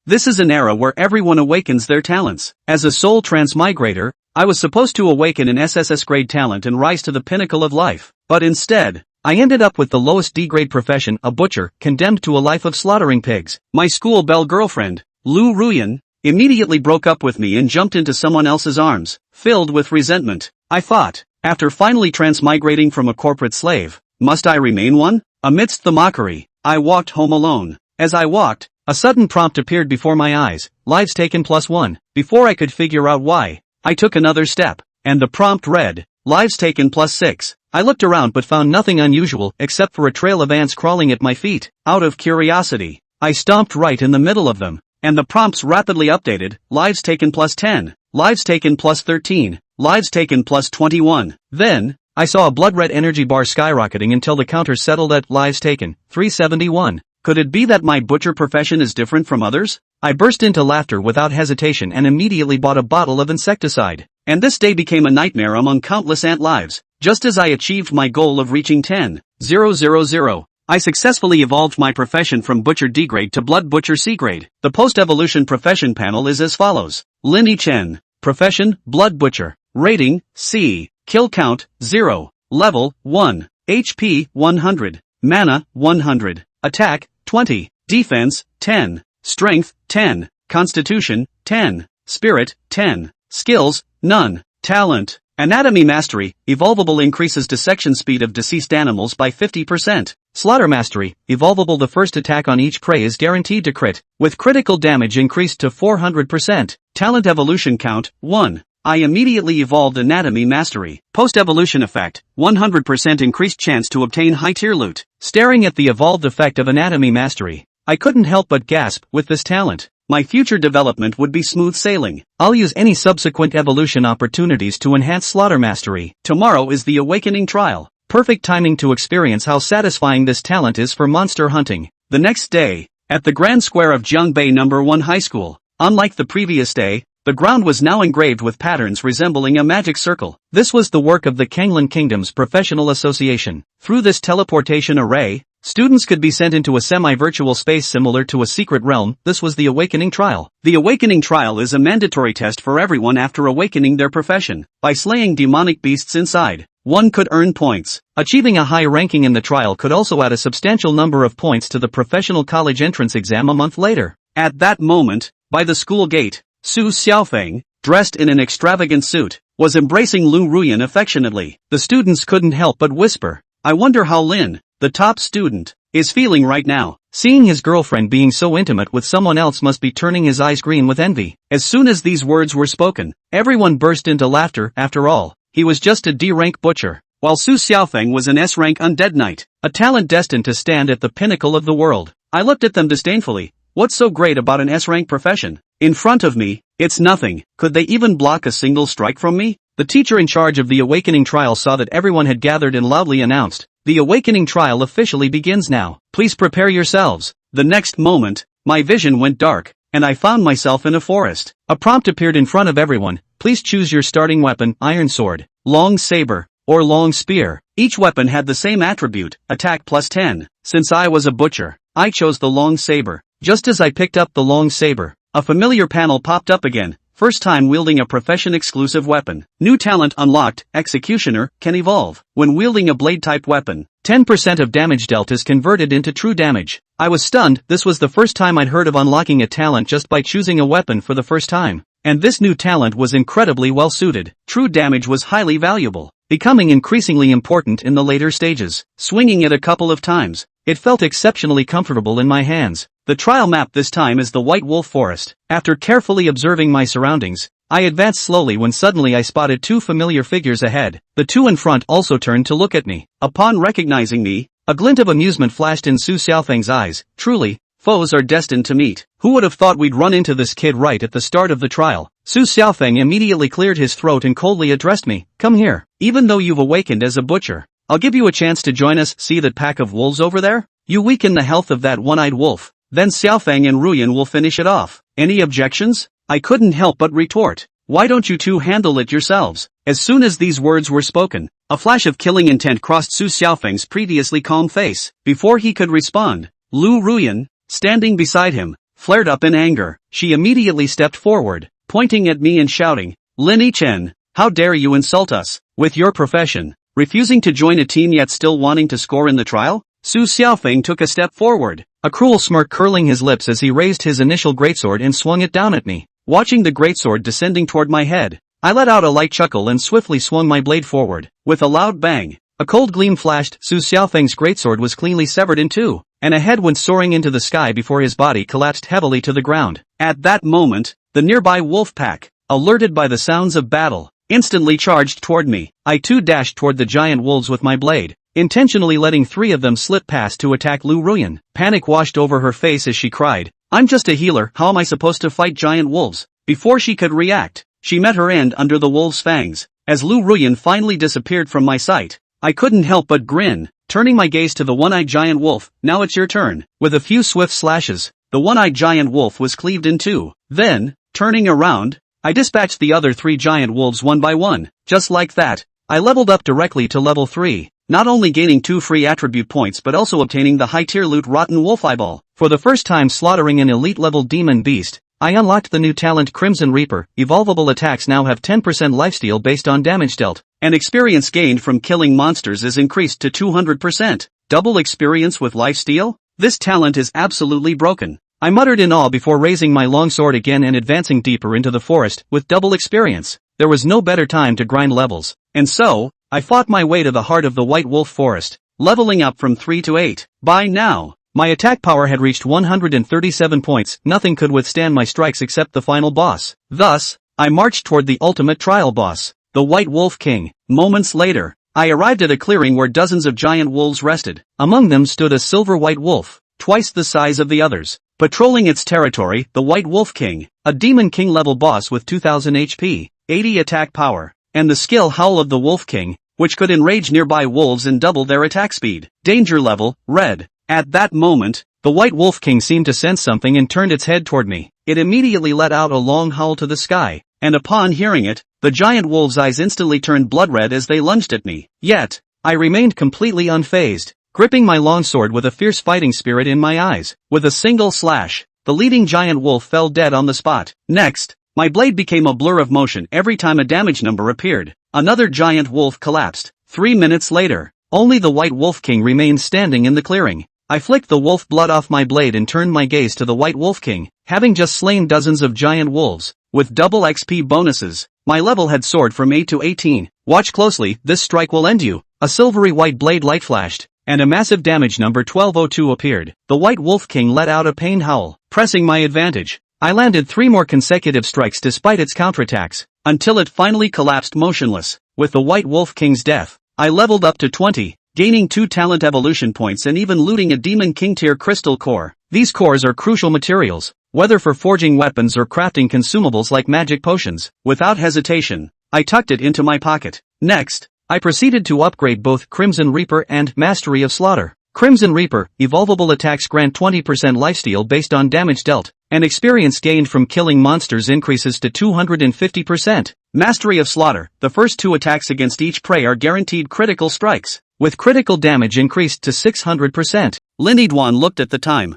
This is an era where everyone awakens their talents. As a soul transmigrator, I was supposed to awaken an SSS grade talent and rise to the pinnacle of life. But instead, I ended up with the lowest D-grade profession, a butcher, condemned to a life of slaughtering pigs. My school belle girlfriend, Lu Ruyan, immediately broke up with me and jumped into someone else's arms, filled with resentment. I thought, after finally transmigrating from a corporate slave, must I remain one? Amidst the mockery, I walked home alone. As I walked, a sudden prompt appeared before my eyes, lives taken +1. Before I could figure out why, I took another step, and the prompt read, lives taken +6. I looked around but found nothing unusual except for a trail of ants crawling at my feet. Out of curiosity, I stomped right in the middle of them, and the prompts rapidly updated, lives taken +10, lives taken +13, lives taken +21. Then, I saw a blood-red energy bar skyrocketing until the counter settled at lives taken, 371. Could it be that my butcher profession is different from others? I burst into laughter without hesitation and immediately bought a bottle of insecticide. And this day became a nightmare among countless ant lives. Just as I achieved my goal of reaching 10,000, I successfully evolved my profession from butcher D grade to blood butcher C grade. The post-evolution profession panel is as follows. Lin Yi Chen. Profession, blood butcher. Rating, C. Kill count, 0. Level, 1. HP, 100. Mana, 100. Attack, 20. Defense, 10. Strength, 10. Constitution, 10. Spirit, 10. Skills, none. Talent. Anatomy mastery, evolvable increases dissection speed of deceased animals by 50%. Slaughter mastery, evolvable the first attack on each prey is guaranteed to crit, with critical damage increased to 400%. Talent evolution count, 1. I immediately evolved anatomy mastery. Post-evolution effect, 100% increased chance to obtain high-tier loot. Staring at the evolved effect of anatomy mastery, I couldn't help but gasp. With this talent, my future development would be smooth sailing. I'll use any subsequent evolution opportunities to enhance slaughter mastery. Tomorrow is the awakening trial. Perfect timing to experience how satisfying this talent is for monster hunting. The next day, at the Grand Square of Jiangbei No. 1 High School, unlike the previous day, the ground was now engraved with patterns resembling a magic circle. This was the work of the Kanglan Kingdom's Professional Association. Through this teleportation array, students could be sent into a semi-virtual space similar to a secret realm. This was the Awakening Trial. The Awakening Trial is a mandatory test for everyone after awakening their profession. By slaying demonic beasts inside, one could earn points. Achieving a high ranking in the trial could also add a substantial number of points to the professional college entrance exam a month later. At that moment, by the school gate, Su Xiaofeng, dressed in an extravagant suit, was embracing Lu Ruyan affectionately. The students couldn't help but whisper, I wonder how Lin, the top student, is feeling right now. Seeing his girlfriend being so intimate with someone else must be turning his eyes green with envy. As soon as these words were spoken, everyone burst into laughter. After all, he was just a D-rank butcher, while Su Xiaofeng was an S-rank undead knight, a talent destined to stand at the pinnacle of the world. I looked at them disdainfully. What's so great about an S-rank profession? In front of me, it's nothing. Could they even block a single strike from me? The teacher in charge of the Awakening Trial saw that everyone had gathered and loudly announced, the Awakening Trial officially begins now. Please prepare yourselves. The next moment, my vision went dark, and I found myself in a forest. A prompt appeared in front of everyone. Please choose your starting weapon, iron sword, long saber, or long spear. Each weapon had the same attribute, attack +10. Since I was a butcher, I chose the long saber. Just as I picked up the long saber, a familiar panel popped up again. First time wielding a profession-exclusive weapon. New talent unlocked, Executioner, can evolve. When wielding a blade-type weapon, 10% of damage dealt is converted into true damage. I was stunned. This was the first time I'd heard of unlocking a talent just by choosing a weapon for the first time. And this new talent was incredibly well suited. True damage was highly valuable, becoming increasingly important in the later stages. Swinging it a couple of times, it felt exceptionally comfortable in my hands. The trial map this time is the White Wolf Forest. After carefully observing my surroundings, I advanced slowly when suddenly I spotted two familiar figures ahead. The two in front also turned to look at me. Upon recognizing me, a glint of amusement flashed in Su Xiaofeng's eyes. Truly, foes are destined to meet. Who would have thought we'd run into this kid right at the start of the trial? Su Xiaofeng immediately cleared his throat and coldly addressed me. Come here. Even though you've awakened as a butcher, I'll give you a chance to join us. See that pack of wolves over there? You weaken the health of that one-eyed wolf. Then Xiaofeng and Ruyan will finish it off. Any objections? I couldn't help but retort. Why don't you two handle it yourselves? As soon as these words were spoken, a flash of killing intent crossed Su Xiaofeng's previously calm face. Before he could respond, Lu Ruyan, standing beside him, flared up in anger. She immediately stepped forward, pointing at me and shouting, "Lin Yichen, how dare you insult us, with your profession, refusing to join a team yet still wanting to score in the trial?" Su Xiaofeng took a step forward, a cruel smirk curling his lips as he raised his initial greatsword and swung it down at me. Watching the greatsword descending toward my head, I let out a light chuckle and swiftly swung my blade forward. With a loud bang, a cold gleam flashed. Su Xiaofeng's greatsword was cleanly severed in two, and a head went soaring into the sky before his body collapsed heavily to the ground. At that moment, the nearby wolf pack, alerted by the sounds of battle, instantly charged toward me. I too dashed toward the giant wolves with my blade, intentionally letting three of them slip past to attack Lu Ruyan. Panic washed over her face as she cried, "I'm just a healer, how am I supposed to fight giant wolves?" Before she could react, she met her end under the wolf's fangs. As Lu Ruyan finally disappeared from my sight, I couldn't help but grin, turning my gaze to the one-eyed giant wolf. "Now it's your turn." With a few swift slashes, the one-eyed giant wolf was cleaved in two. Then, turning around, I dispatched the other three giant wolves one by one. Just like that, I leveled up directly to level 3, not only gaining 2 free attribute points but also obtaining the high-tier loot Rotten Wolf Eyeball. For the first time slaughtering an elite-level demon beast, I unlocked the new talent Crimson Reaper. Evolvable attacks now have 10% lifesteal based on damage dealt, and experience gained from killing monsters is increased to 200%. Double experience with lifesteal? This talent is absolutely broken. I muttered in awe before raising my longsword again and advancing deeper into the forest. With double experience, there was no better time to grind levels, and so, I fought my way to the heart of the White Wolf Forest, leveling up from 3 to 8. By now, my attack power had reached 137 points. Nothing could withstand my strikes except the final boss. Thus, I marched toward the ultimate trial boss, the White Wolf King. Moments later, I arrived at a clearing where dozens of giant wolves rested. Among them stood a silver white wolf, twice the size of the others. Patrolling its territory, the White Wolf King, a Demon King level boss with 2000 HP, 80 attack power, and the skill Howl of the Wolf King, which could enrage nearby wolves and double their attack speed. Danger level, red. At that moment, the White Wolf King seemed to sense something and turned its head toward me. It immediately let out a long howl to the sky, and upon hearing it, the giant wolf's eyes instantly turned blood red as they lunged at me. Yet, I remained completely unfazed, gripping my longsword with a fierce fighting spirit in my eyes. With a single slash, the leading giant wolf fell dead on the spot. Next, my blade became a blur of motion every time a damage number appeared. Another giant wolf collapsed. 3 minutes later, only the White Wolf King remained standing in the clearing. I flicked the wolf blood off my blade and turned my gaze to the White Wolf King. Having just slain dozens of giant wolves, with double XP bonuses, my level had soared from 8 to 18. Watch closely, this strike will end you. A silvery white blade light flashed, and a massive damage number 1202 appeared. The White Wolf King let out a pained howl, pressing my advantage. I landed 3 more consecutive strikes despite its counterattacks, until it finally collapsed motionless. With the White Wolf King's death, I leveled up to 20, gaining 2 talent evolution points and even looting a Demon King tier crystal core. These cores are crucial materials, whether for forging weapons or crafting consumables like magic potions. Without hesitation, I tucked it into my pocket. Next, I proceeded to upgrade both Crimson Reaper and Mastery of Slaughter. Crimson Reaper, evolvable attacks grant 20% lifesteal based on damage dealt, and experience gained from killing monsters increases to 250%. Mastery of Slaughter, the first 2 attacks against each prey are guaranteed critical strikes, with critical damage increased to 600%. Lin Yiduan looked at the time.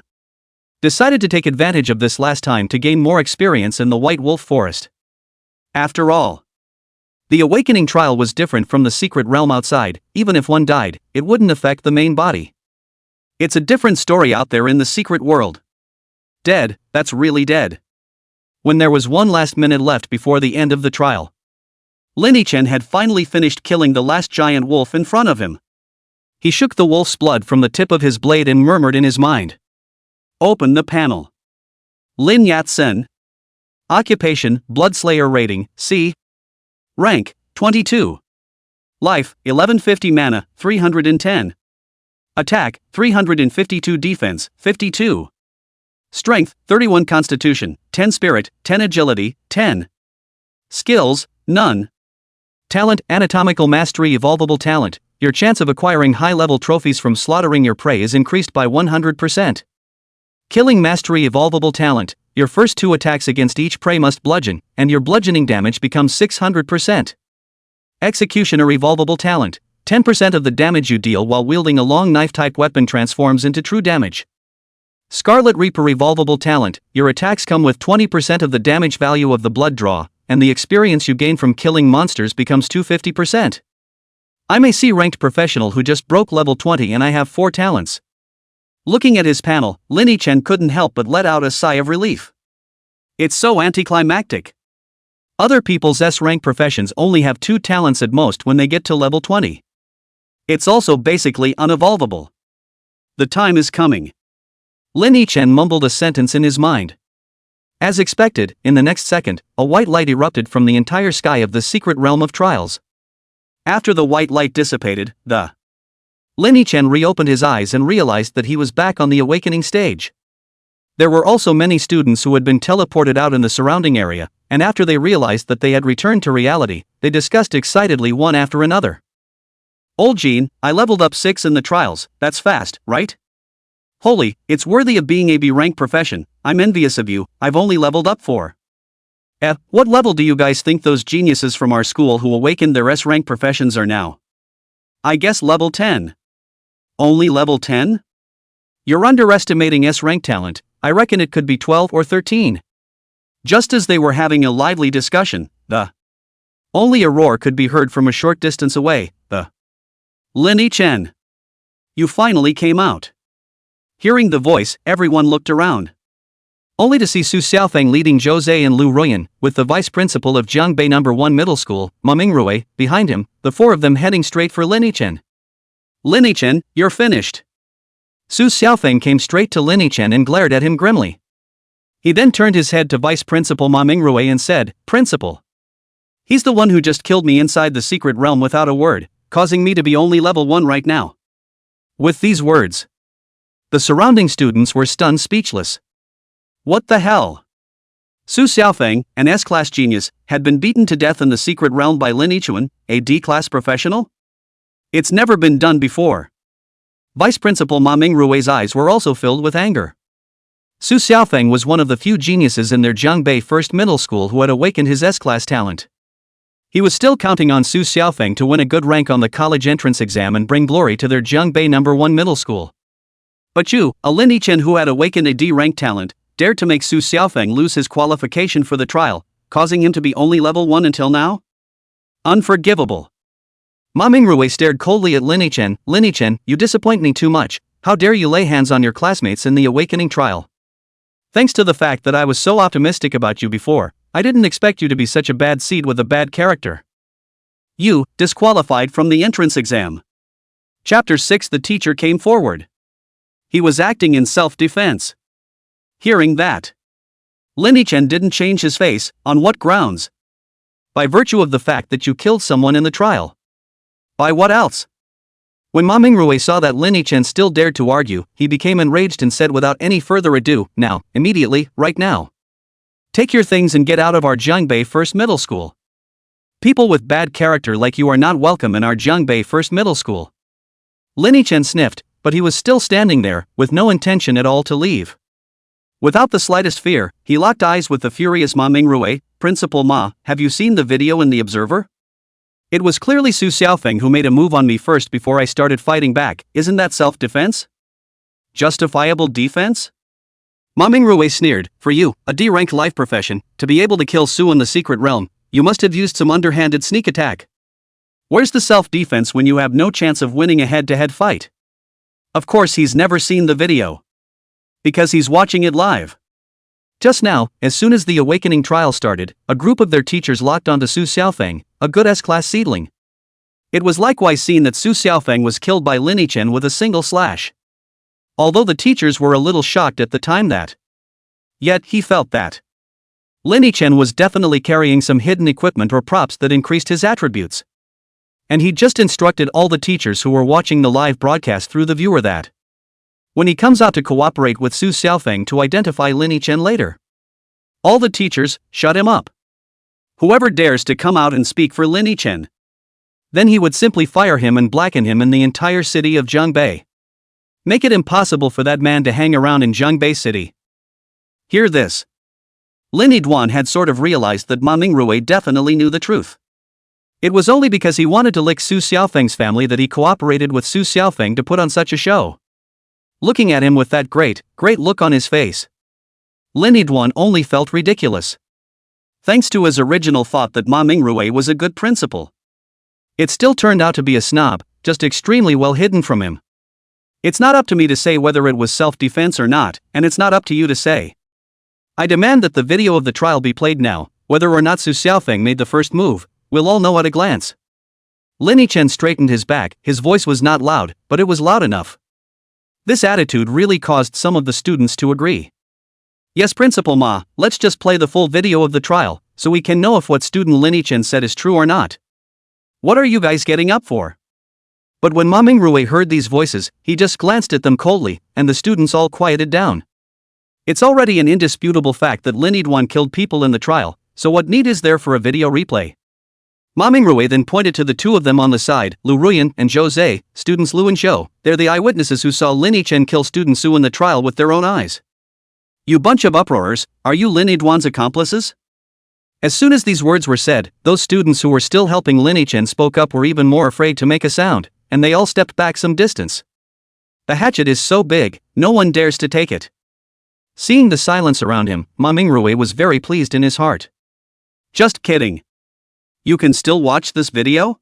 Decided to take advantage of this last time to gain more experience in the White Wolf Forest. After all, the awakening trial was different from the secret realm outside. Even if one died, it wouldn't affect the main body. It's a different story out there in the secret world. Dead, that's really dead. When there was 1 last minute left before the end of the trial, Lin Yichen had finally finished killing the last giant wolf in front of him. He shook the wolf's blood from the tip of his blade and murmured in his mind. Open the panel. Lin Yat-sen. Occupation, Bloodslayer. Rating, C. Rank, 22. Life, 1150. Mana, 310. Attack, 352. Defense, 52. Strength, 31. Constitution, 10. Spirit, 10. Agility, 10. Skills, none. Talent, Anatomical Mastery. Evolvable talent. Your chance of acquiring high-level trophies from slaughtering your prey is increased by 100%. Killing Mastery. Evolvable talent. Your first 2 attacks against each prey must bludgeon, and your bludgeoning damage becomes 600%. Executioner. Evolvable talent. 10% of the damage you deal while wielding a long knife-type weapon transforms into true damage. Scarlet Reaper Revolvable Talent, your attacks come with 20% of the damage value of the blood draw, and the experience you gain from killing monsters becomes 250%. I'm a C-ranked professional who just broke level 20 and I have 4 talents. Looking at his panel, Linny Chen couldn't help but let out a sigh of relief. It's so anticlimactic. Other people's S-rank professions only have 2 talents at most when they get to level 20. It's also basically unevolvable. The time is coming. Linny Chen mumbled a sentence in his mind. As expected, in the next second, a white light erupted from the entire sky of the secret realm of trials. After the white light dissipated, Linny Chen reopened his eyes and realized that he was back on the awakening stage. There were also many students who had been teleported out in the surrounding area, and after they realized that they had returned to reality, they discussed excitedly one after another. Old Jean, I leveled up 6 in the trials, that's fast, right? Holy, it's worthy of being a B-rank profession, I'm envious of you, I've only leveled up 4. What level do you guys think those geniuses from our school who awakened their S-rank professions are now? I guess level 10. Only level 10? You're underestimating S-rank talent, I reckon it could be 12 or 13. Just as they were having a lively discussion, only a roar could be heard from a short distance away, Linny Chen. You finally came out. Hearing the voice, everyone looked around. Only to see Su Xiaofeng leading Jose and Lu Ruyan, with the vice principal of Jiangbei No. 1 Middle School, Ma Mingrui, behind him, the 4 of them heading straight for Linny Chen. Linny Chen, you're finished. Su Xiaofeng came straight to Linny Chen and glared at him grimly. He then turned his head to Vice Principal Ma Mingrui and said, Principal. He's the one who just killed me inside the secret realm without a word, causing me to be only level 1 right now. With these words, the surrounding students were stunned speechless. What the hell? Su Xiaofeng, an S-class genius, had been beaten to death in the secret realm by Lin Yichuan, a D-class professional? It's never been done before. Vice Principal Ma Mingrui's eyes were also filled with anger. Su Xiaofeng was one of the few geniuses in their Jiangbei First Middle School who had awakened his S-class talent. He was still counting on Su Xiaofeng to win a good rank on the college entrance exam and bring glory to their Jiangbei No. 1 Middle School. But you, a Linny Chen who had awakened a D-rank talent, dared to make Su Xiaofeng lose his qualification for the trial, causing him to be only level 1 until now? Unforgivable. Ma Mingrui stared coldly at Linny Chen. Linny Chen, you disappoint me too much, how dare you lay hands on your classmates in the awakening trial? Thanks to the fact that I was so optimistic about you before, I didn't expect you to be such a bad seed with a bad character. You, disqualified from the entrance exam. Chapter 6. The teacher came forward. He was acting in self-defense. Hearing that, Linny Chen didn't change his face. On what grounds? By virtue of the fact that you killed someone in the trial. By what else? When Ma Mingrui saw that Linny Chen still dared to argue, he became enraged and said without any further ado, now, immediately, right now. Take your things and get out of our Jiangbei First Middle School. People with bad character like you are not welcome in our Jiangbei First Middle School. Linny Chen sniffed, but he was still standing there, with no intention at all to leave. Without the slightest fear, he locked eyes with the furious Ma Mingrui. Principal Ma, have you seen the video in the Observer? It was clearly Su Xiaofeng who made a move on me first before I started fighting back. Isn't that self-defense? Justifiable defense? Ma Mingrui sneered. For you, a D-rank life profession, to be able to kill Su in the secret realm, you must have used some underhanded sneak attack. Where's the self-defense when you have no chance of winning a head-to-head fight? Of course he's never seen the video. Because he's watching it live. Just now, as soon as the awakening trial started, a group of their teachers locked onto Su Xiaofeng, a good S-class seedling. It was likewise seen that Su Xiaofeng was killed by Linny Chen with a single slash. Although the teachers were a little shocked at the time that. Yet he felt that Linny Chen was definitely carrying some hidden equipment or props that increased his attributes. And he just instructed all the teachers who were watching the live broadcast through the viewer that when he comes out to cooperate with Su Xiaofeng to identify Linny Chen later, all the teachers shut him up. Whoever dares to come out and speak for Linny Chen, then he would simply fire him and blacken him in the entire city of Jiangbei. Make it impossible for that man to hang around in Jiangbei City. Hear this. Linny Duan had sort of realized that Ma Mingrui definitely knew the truth. It was only because he wanted to lick Su Xiaofeng's family that he cooperated with Su Xiaofeng to put on such a show. looking at him with that great look on his face. Lin Yidwan only felt ridiculous. Thanks to his original thought that Ma Mingrui was a good principal. It still turned out to be a snob, just extremely well hidden from him. It's not up to me to say whether it was self-defense or not, and it's not up to you to say. I demand that the video of the trial be played now. Whether or not Su Xiaofeng made the first move, we'll all know at a glance. Lin Yichen straightened his back. His voice was not loud, but it was loud enough. This attitude really caused some of the students to agree. Yes, Principal Ma, let's just play the full video of the trial, so we can know if what student Lin Yichen said is true or not. What are you guys getting up for? But when Ma Mingrui heard these voices, he just glanced at them coldly, and the students all quieted down. It's already an indisputable fact that Lin Yidwan killed people in the trial, so what need is there for a video replay? Ma Mingrui then pointed to the two of them on the side, Lu Ruyan and Zhou Zhe, students Lu and Zhou. They're the eyewitnesses who saw Lin Yichen kill student Su in the trial with their own eyes. You bunch of uproarers, are you Lin Yidwan's accomplices? As soon as these words were said, those students who were still helping Lin Yichen spoke up were even more afraid to make a sound, and they all stepped back some distance. The hatchet is so big, no one dares to take it. Seeing the silence around him, Ma Mingrui was very pleased in his heart. Just kidding. You can still watch this video?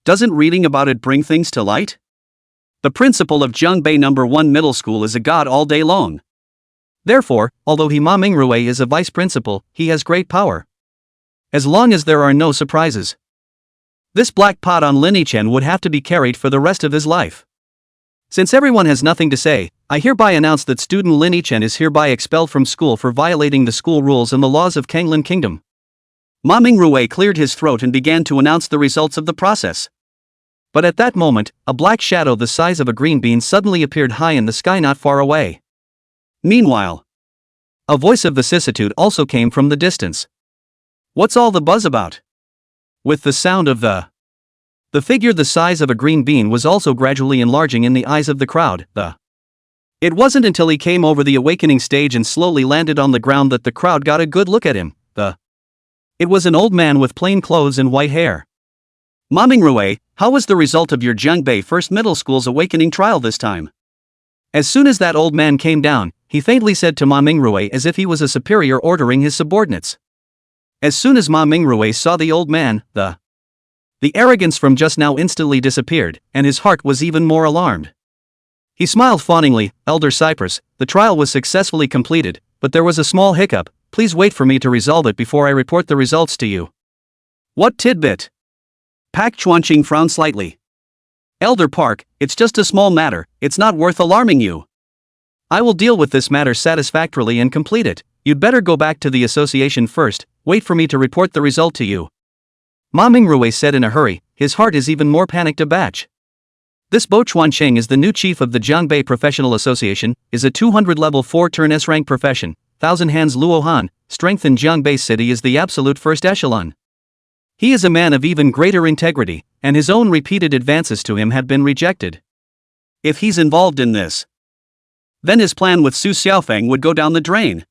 Doesn't reading about it bring things to light? The principal of Zhongbei No. 1 Middle School is a god all day long. Therefore, although Ma Mingrui is a vice principal, he has great power. As long as there are no surprises. This black pot on Lin Yichen would have to be carried for the rest of his life. Since everyone has nothing to say, I hereby announce that student Lin Yichen is hereby expelled from school for violating the school rules and the laws of Kanglin Kingdom. Ma Mingrui cleared his throat and began to announce the results of the process. But at that moment, a black shadow the size of a green bean suddenly appeared high in the sky not far away. Meanwhile, a voice of vicissitude also came from the distance. What's all the buzz about? With the sound of the figure the size of a green bean was also gradually enlarging in the eyes of the crowd. It wasn't until he came over the awakening stage and slowly landed on the ground that the crowd got a good look at him. It was an old man with plain clothes and white hair. Ma Mingrui, how was the result of your Zhongbei First Middle School's awakening trial this time? As soon as that old man came down, he faintly said to Ma Mingrui as if he was a superior ordering his subordinates. As soon as Ma Mingrui saw the old man, the arrogance from just now instantly disappeared, and his heart was even more alarmed. He smiled fawningly. Elder Cypress, the trial was successfully completed, but there was a small hiccup. Please wait for me to resolve it before I report the results to you. What tidbit? Pak Chuanqing frowned slightly. Elder Park, it's just a small matter, it's not worth alarming you. I will deal with this matter satisfactorily and complete it. You'd better go back to the association first, wait for me to report the result to you. Ma Mingrui said in a hurry, his heart is even more panicked abatch. This Bo Chuanqing is the new chief of the Zhongbei Professional Association, is a 200 level 4 turn S-rank profession, 1000 hands Luo Han, strength in Zhongbei City is the absolute first echelon. He is a man of even greater integrity, and his own repeated advances to him had been rejected. If he's involved in this, then his plan with Su Xiaofeng would go down the drain.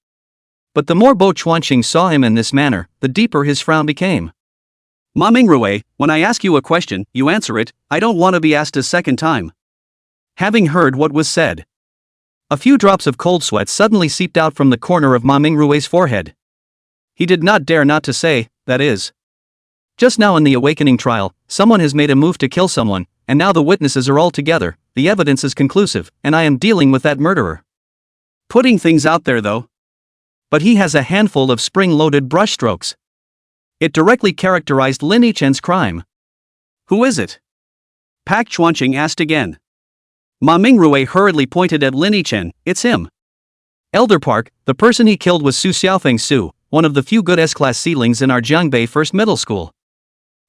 But the more Bo Chuanqing saw him in this manner, the deeper his frown became. Ma Mingrui, when I ask you a question, you answer it. I don't want to be asked a second time. Having heard what was said, a few drops of cold sweat suddenly seeped out from the corner of Ma Mingrui's forehead. He did not dare not to say, that is. Just now in the awakening trial, someone has made a move to kill someone, and now the witnesses are all together, the evidence is conclusive, and I am dealing with that murderer. Putting things out there though. But he has a handful of spring-loaded brushstrokes. It directly characterized Lin Yichen's crime. Who is it? Pak Chuanqing asked again. Ma Mingrui hurriedly pointed at Lin Yichen, it's him. Elder Park, the person he killed was Su Xiaofeng Su, one of the few good S-class seedlings in our Zhongbei First Middle School.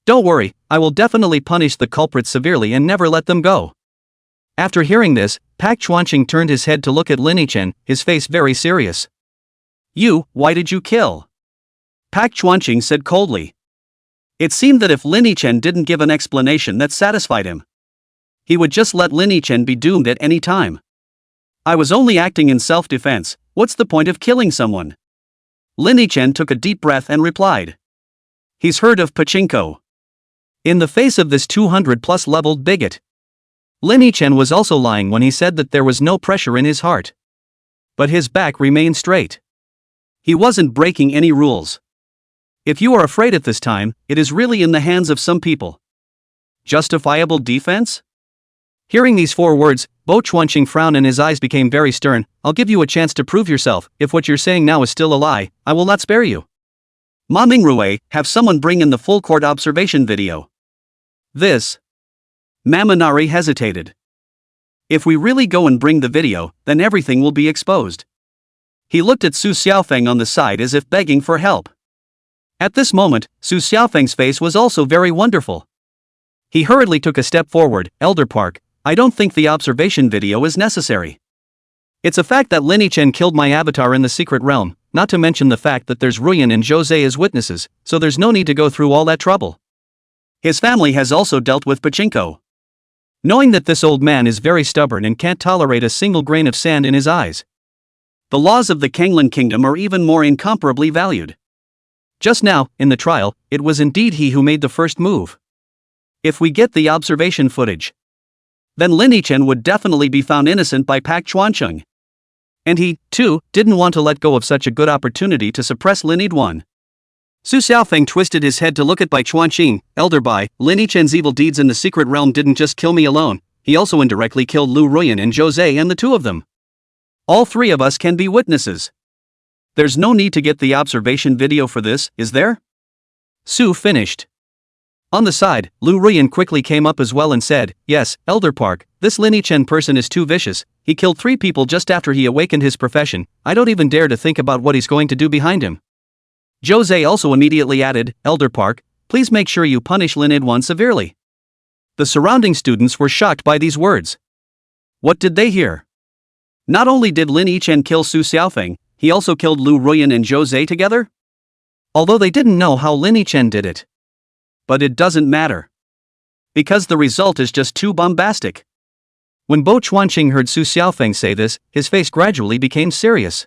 Don't worry, I will definitely punish the culprits severely and never let them go. After hearing this, Pak Chuanqing turned his head to look at Lin Yichen, his face very serious. Why did you kill? Pak Chuanqing said coldly. It seemed that if Lin Yichen didn't give an explanation that satisfied him, he would just let Lin Yichen be doomed at any time. I was only acting in self-defense, what's the point of killing someone? Lin Yichen took a deep breath and replied. He's heard of pachinko. In the face of this 200-plus leveled bigot, Lin Yichen was also lying when he said that there was no pressure in his heart. But his back remained straight. He wasn't breaking any rules. If you are afraid at this time, it is really in the hands of some people. Justifiable defense? Hearing these 4 words, Bo Chuanqing frowned and his eyes became very stern. I'll give you a chance to prove yourself. If what you're saying now is still a lie, I will not spare you. Ma Mingrui, have someone bring in the full court observation video. This. Maminari hesitated. If we really go and bring the video, then everything will be exposed. He looked at Su Xiaofeng on the side as if begging for help. At this moment, Su Xiaofeng's face was also very wonderful. He hurriedly took a step forward. Elder Park, I don't think the observation video is necessary. It's a fact that Lin Yichen killed my avatar in the secret realm, not to mention the fact that there's Ruyan and Jose as witnesses, so there's no need to go through all that trouble. His family has also dealt with pachinko. Knowing that this old man is very stubborn and can't tolerate a single grain of sand in his eyes. The laws of the Kanglin kingdom are even more incomparably valued. Just now, in the trial, it was indeed he who made the first move. If we get the observation footage, then Lin Yichen would definitely be found innocent by Pak Chuancheng. And he, too, didn't want to let go of such a good opportunity to suppress Lin Yiduan. Su Xiaofeng twisted his head to look at Bai Chuanqing. Elder Bai, Lin Yichen's evil deeds in the secret realm didn't just kill me alone, he also indirectly killed Lu Ruyan and Jose and the 2 of them. All 3 of us can be witnesses. There's no need to get the observation video for this, is there? Su finished. On the side, Lu Ruyan quickly came up as well and said, yes, Elder Park, this Lin Yichen person is too vicious, he killed 3 people just after he awakened his profession, I don't even dare to think about what he's going to do behind him. Jose also immediately added, Elder Park, please make sure you punish Lin Yiduan severely. The surrounding students were shocked by these words. What did they hear? Not only did Lin Yichen kill Su Xiaofeng, he also killed Lu Ruyan and Jose together? Although they didn't know how Lin Yichen did it. But it doesn't matter. Because the result is just too bombastic. When Bo Chuanqing heard Su Xiaofeng say this, his face gradually became serious.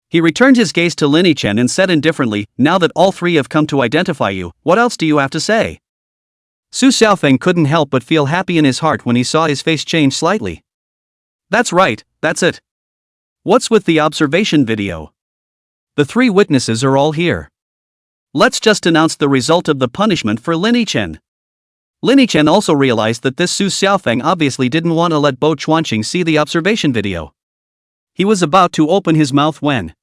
He returned his gaze to Lin Yichen and said indifferently, now that all 3 have come to identify you, what else do you have to say? Su Xiaofeng couldn't help but feel happy in his heart when he saw his face change slightly. That's right, that's it. What's with the observation video? The 3 witnesses are all here. Let's just announce the result of the punishment for Lin Yichen. Lin Yichen also realized that this Su Xiaofeng obviously didn't want to let Bo Chuanqing see the observation video. He was about to open his mouth when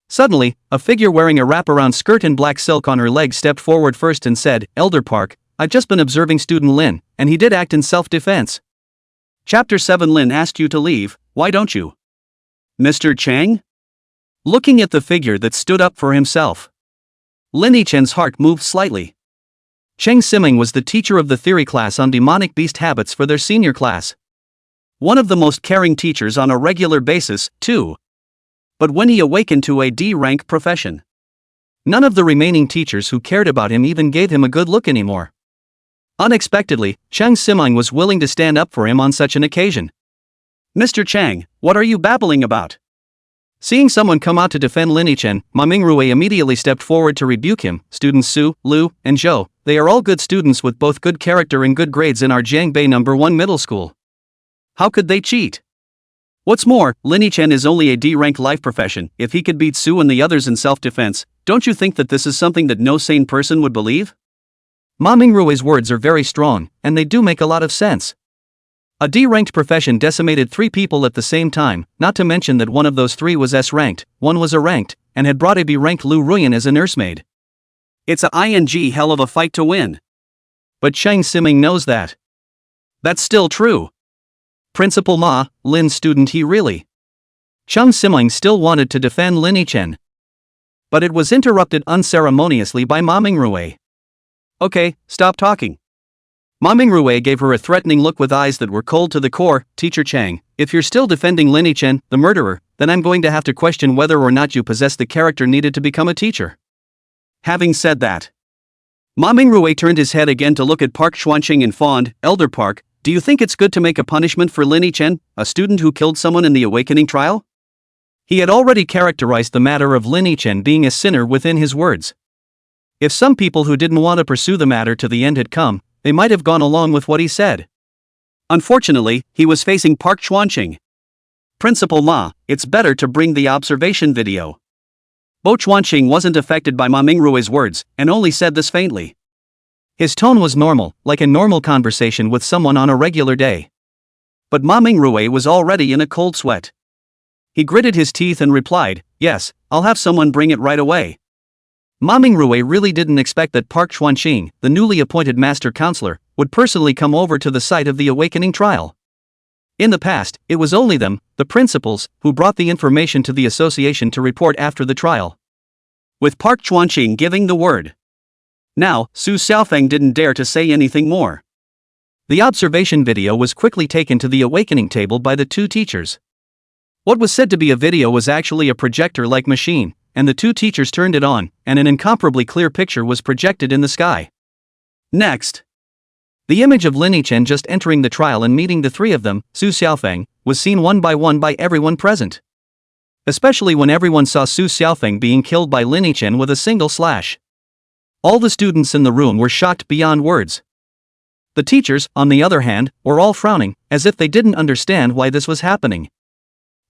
suddenly, a figure wearing a wraparound skirt and black silk on her leg stepped forward first and said, Elder Park, I've just been observing student Lin, and he did act in self-defense. Chapter 7 Lin asked you to leave, why don't you? Mr. Chang? Looking at the figure that stood up for himself, Lin Yichen's heart moved slightly. Cheng Siming was the teacher of the theory class on demonic beast habits for their senior class. One of the most caring teachers on a regular basis, too. But when he awakened to a D-rank profession, none of the remaining teachers who cared about him even gave him a good look anymore. Unexpectedly, Cheng Siming was willing to stand up for him on such an occasion. Mr. Chang, what are you babbling about? Seeing someone come out to defend Lin Yichen, Ma Mingrui immediately stepped forward to rebuke him. Students Su, Lu, and Zhou, they are all good students with both good character and good grades in our Jiangbei No. 1 middle school. How could they cheat? What's more, Lin Yichen is only a D-rank life profession. If he could beat Su and the others in self-defense, don't you think that this is something that no sane person would believe? Ma Mingrui's words are very strong, and they do make a lot of sense. A D-ranked profession decimated 3 people at the same time, not to mention that one of those 3 was S-ranked, one was A-ranked, and had brought a B-ranked Lu Ruyan as a nursemaid. It's a hell of a fight to win. But Cheng Siming knows that. That's still true. Principal Ma, Lin's student he really. Cheng Siming still wanted to defend Lin Yichen. But it was interrupted unceremoniously by Ma Mingrui. Okay, stop talking. Ma Mingrui gave her a threatening look with eyes that were cold to the core. Teacher Chang, if you're still defending Lin Yichen, the murderer, then I'm going to have to question whether or not you possess the character needed to become a teacher. Having said that, Ma Mingrui turned his head again to look at Park Chuanqing and fawned. Elder Park, do you think it's good to make a punishment for Lin Yichen, a student who killed someone in the awakening trial? He had already characterized the matter of Lin Yichen being a sinner within his words. If some people who didn't want to pursue the matter to the end had come, they might have gone along with what he said. Unfortunately, he was facing Park Chuanqing. Principal Ma, it's better to bring the observation video. Bo Chuanqing wasn't affected by Ma Mingrue's words, and only said this faintly. His tone was normal, like a normal conversation with someone on a regular day. But Ma Mingrue was already in a cold sweat. He gritted his teeth and replied, "Yes, I'll have someone bring it right away." Ma Mingrue really didn't expect that Park Chuanqing, the newly appointed master counselor, would personally come over to the site of the awakening trial. In the past, it was only them, the principals, who brought the information to the association to report after the trial. With Park Chuanqing giving the word. Now, Su Xiaofeng didn't dare to say anything more. The observation video was quickly taken to the awakening table by the two teachers. What was said to be a video was actually a projector-like machine, and the two teachers turned it on, and an incomparably clear picture was projected in the sky. Next, the image of Lin Yichen just entering the trial and meeting the three of them, Su Xiaofeng, was seen one by everyone present. Especially when everyone saw Su Xiaofeng being killed by Lin Yichen with a single slash. All the students in the room were shocked beyond words. The teachers, on the other hand, were all frowning, as if they didn't understand why this was happening.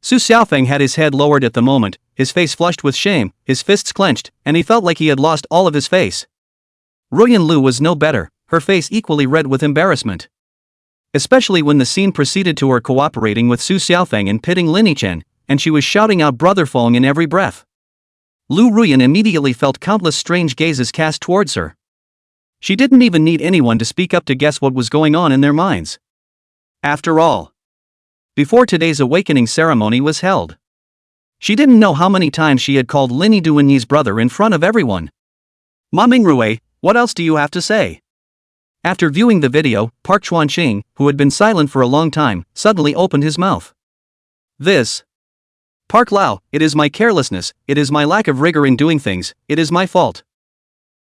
Su Xiaofeng had his head lowered at the moment, his face flushed with shame, his fists clenched, and he felt like he had lost all of his face. Ruyan Lu was no better, her face equally red with embarrassment. Especially when the scene proceeded to her cooperating with Su Xiaofeng and pitting Lin Yichen, and she was shouting out "Brother Feng" in every breath. Lu Ruyan immediately felt countless strange gazes cast towards her. She didn't even need anyone to speak up to guess what was going on in their minds. After all, before today's awakening ceremony was held, she didn't know how many times she had called Lin Yiduanyi's brother in front of everyone. Ma Mingrue, what else do you have to say? After viewing the video, Park Chuanqing, who had been silent for a long time, suddenly opened his mouth. Park Lao, it is my carelessness, it is my lack of rigor in doing things, it is my fault.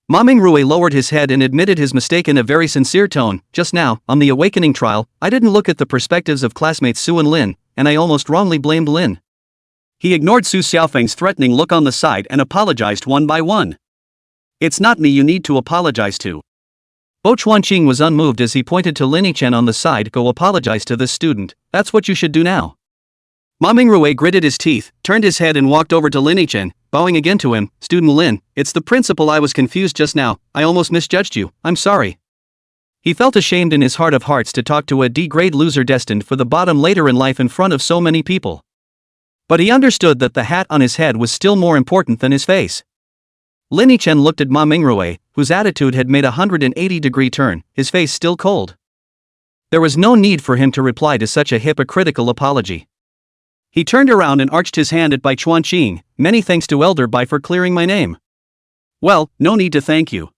Ma Mingrue lowered his head and admitted his mistake in a very sincere tone. Just now, on the awakening trial, I didn't look at the perspectives of classmates Su and Lin, and I almost wrongly blamed Lin. He ignored Su Xiaofeng's threatening look on the side and apologized one by one. It's not me you need to apologize to. Bo Chuanqing was unmoved as he pointed to Lin Yichen on the side. Go apologize to this student, that's what you should do now. Ma Mingrue gritted his teeth, turned his head and walked over to Lin Yichen, bowing again to him. Student Lin, it's the principal. I was confused just now, I almost misjudged you, I'm sorry. He felt ashamed in his heart of hearts to talk to a D-grade loser destined for the bottom later in life in front of so many people. But he understood that the hat on his head was still more important than his face. Lin Yichen looked at Ma Mingrue, whose attitude had made a 180-degree turn, his face still cold. There was no need for him to reply to such a hypocritical apology. He turned around and arched his hand at Bai Chuanqing. Many thanks to Elder Bai for clearing my name. Well, no need to thank you.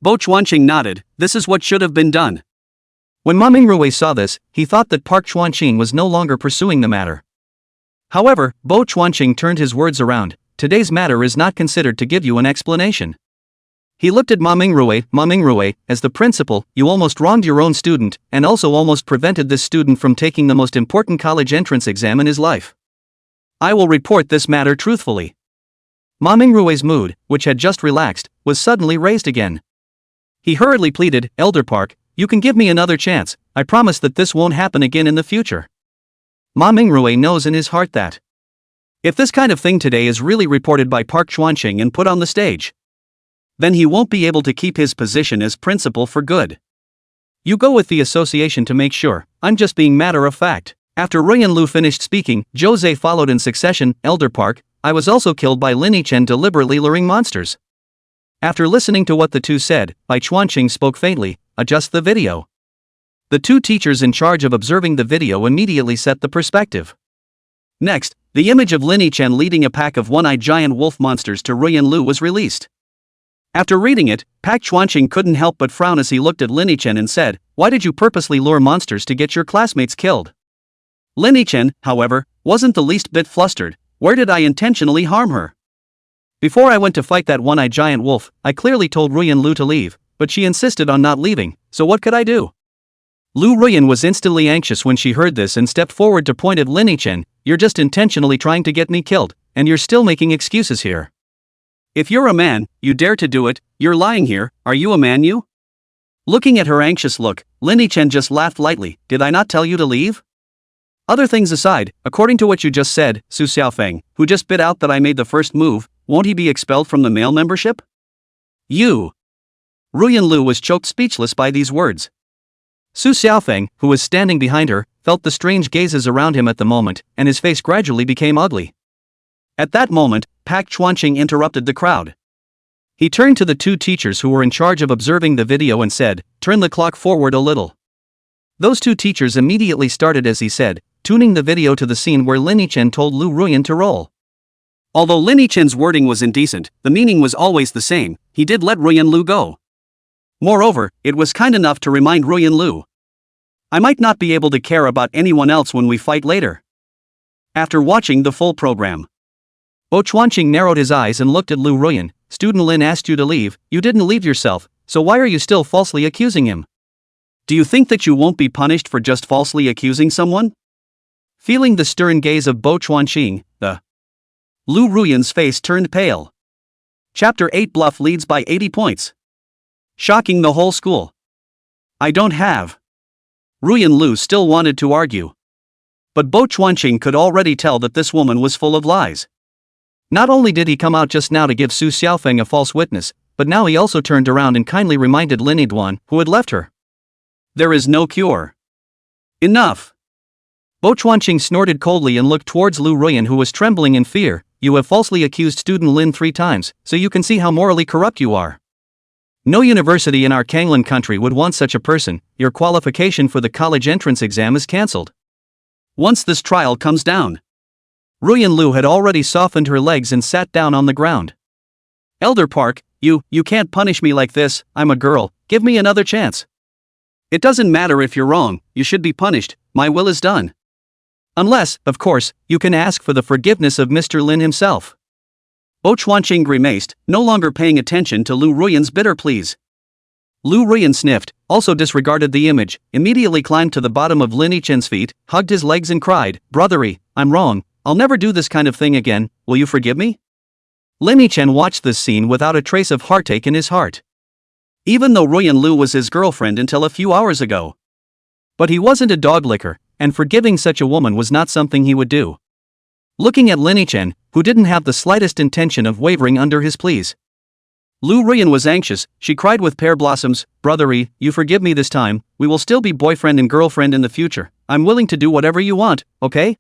Bo Chuanqing nodded, this is what should have been done. When Ma Mingrue saw this, he thought that Park Chuanqing was no longer pursuing the matter. However, Bo Chuanqing turned his words around. Today's matter is not considered to give you an explanation. He looked at Ma Mingrue, as the principal, you almost wronged your own student, and also almost prevented this student from taking the most important college entrance exam in his life. I will report this matter truthfully. Ma Mingrue's mood, which had just relaxed, was suddenly raised again. He hurriedly pleaded, Elder Park, you can give me another chance, I promise that this won't happen again in the future. Ma Mingrue knows in his heart that if this kind of thing today is really reported by Park Chuanqing and put on the stage, then he won't be able to keep his position as principal for good. You go with the association to make sure, I'm just being matter of fact. After Ruyan Lu finished speaking, Jose followed in succession, Elder Park, I was also killed by Lin Yichen deliberately luring monsters. After listening to what the two said, Bai Chuanqing spoke faintly, adjust the video. The two teachers in charge of observing the video immediately set the perspective. Next, the image of Lin Yichen leading a pack of one-eyed giant wolf monsters to Ruyan Lu was released. After reading it, Park Chuanqing couldn't help but frown as he looked at Lin Yichen and said, why did you purposely lure monsters to get your classmates killed? Lin Yichen, however, wasn't the least bit flustered. Where did I intentionally harm her? Before I went to fight that one-eyed giant wolf, I clearly told Ruyan Lu to leave, but she insisted on not leaving, so what could I do? Lu Ruyan was instantly anxious when she heard this and stepped forward to point at Lin Yichen, you're just intentionally trying to get me killed, and you're still making excuses here. If you're a man, you dare to do it, you're lying here, are you a man you? Looking at her anxious look, Lin Chen just laughed lightly. Did I not tell you to leave? Other things aside, according to what you just said, Su Xiaofeng, who just bit out that I made the first move, won't he be expelled from the male membership? You. Ruyan Lu was choked speechless by these words. Su Xiaofeng, who was standing behind her, felt the strange gazes around him at the moment, and his face gradually became ugly. At that moment, Pak Chuanqing interrupted the crowd. He turned to the two teachers who were in charge of observing the video and said, "Turn the clock forward a little." Those two teachers immediately started as he said, tuning the video to the scene where Lin Chen told Lu Ruyan to roll. Although Lin Chen's wording was indecent, the meaning was always the same. He did let Ruyan Lu go. Moreover, it was kind enough to remind Ruyan Lu, I might not be able to care about anyone else when we fight later. After watching the full program, Bo Chuanqing narrowed his eyes and looked at Lu Ruyan. Student Lin asked you to leave, you didn't leave yourself, so why are you still falsely accusing him? Do you think that you won't be punished for just falsely accusing someone? Feeling the stern gaze of Bo Chuanqing, Lu Ruyan's face turned pale. Chapter 8 Bluff leads by 80 points. Shocking the whole school. I don't have. Ruyan Lu still wanted to argue. But Bo Chuanqing could already tell that this woman was full of lies. Not only did he come out just now to give Su Xiaofeng a false witness, but now he also turned around and kindly reminded Lin Duan, who had left her. There is no cure. Enough. Bo Chuanqing snorted coldly and looked towards Lu Ruyan, who was trembling in fear. You have falsely accused student Lin 3 times, so you can see how morally corrupt you are. No university in our Kanglan country would want such a person. Your qualification for the college entrance exam is cancelled. Once this trial comes down. Ruyan Lu had already softened her legs and sat down on the ground. Elder Park, you can't punish me like this. I'm a girl, give me another chance. It doesn't matter if you're wrong, you should be punished, my will is done. Unless, of course, you can ask for the forgiveness of Mr. Lin himself. Bo Chuanqing grimaced, no longer paying attention to Lu Ruyan's bitter pleas. Lu Ruyan sniffed, also disregarded the image, immediately climbed to the bottom of Lin Chen's feet, hugged his legs and cried, Brothery, I'm wrong, I'll never do this kind of thing again, will you forgive me? Lin Chen watched this scene without a trace of heartache in his heart. Even though Ruyan Lu was his girlfriend until a few hours ago. But he wasn't a dog licker, and forgiving such a woman was not something he would do. Looking at Lin Chen, who didn't have the slightest intention of wavering under his pleas. Lu Ruyan was anxious, she cried with pear blossoms, Brothery, you forgive me this time, we will still be boyfriend and girlfriend in the future, I'm willing to do whatever you want, okay?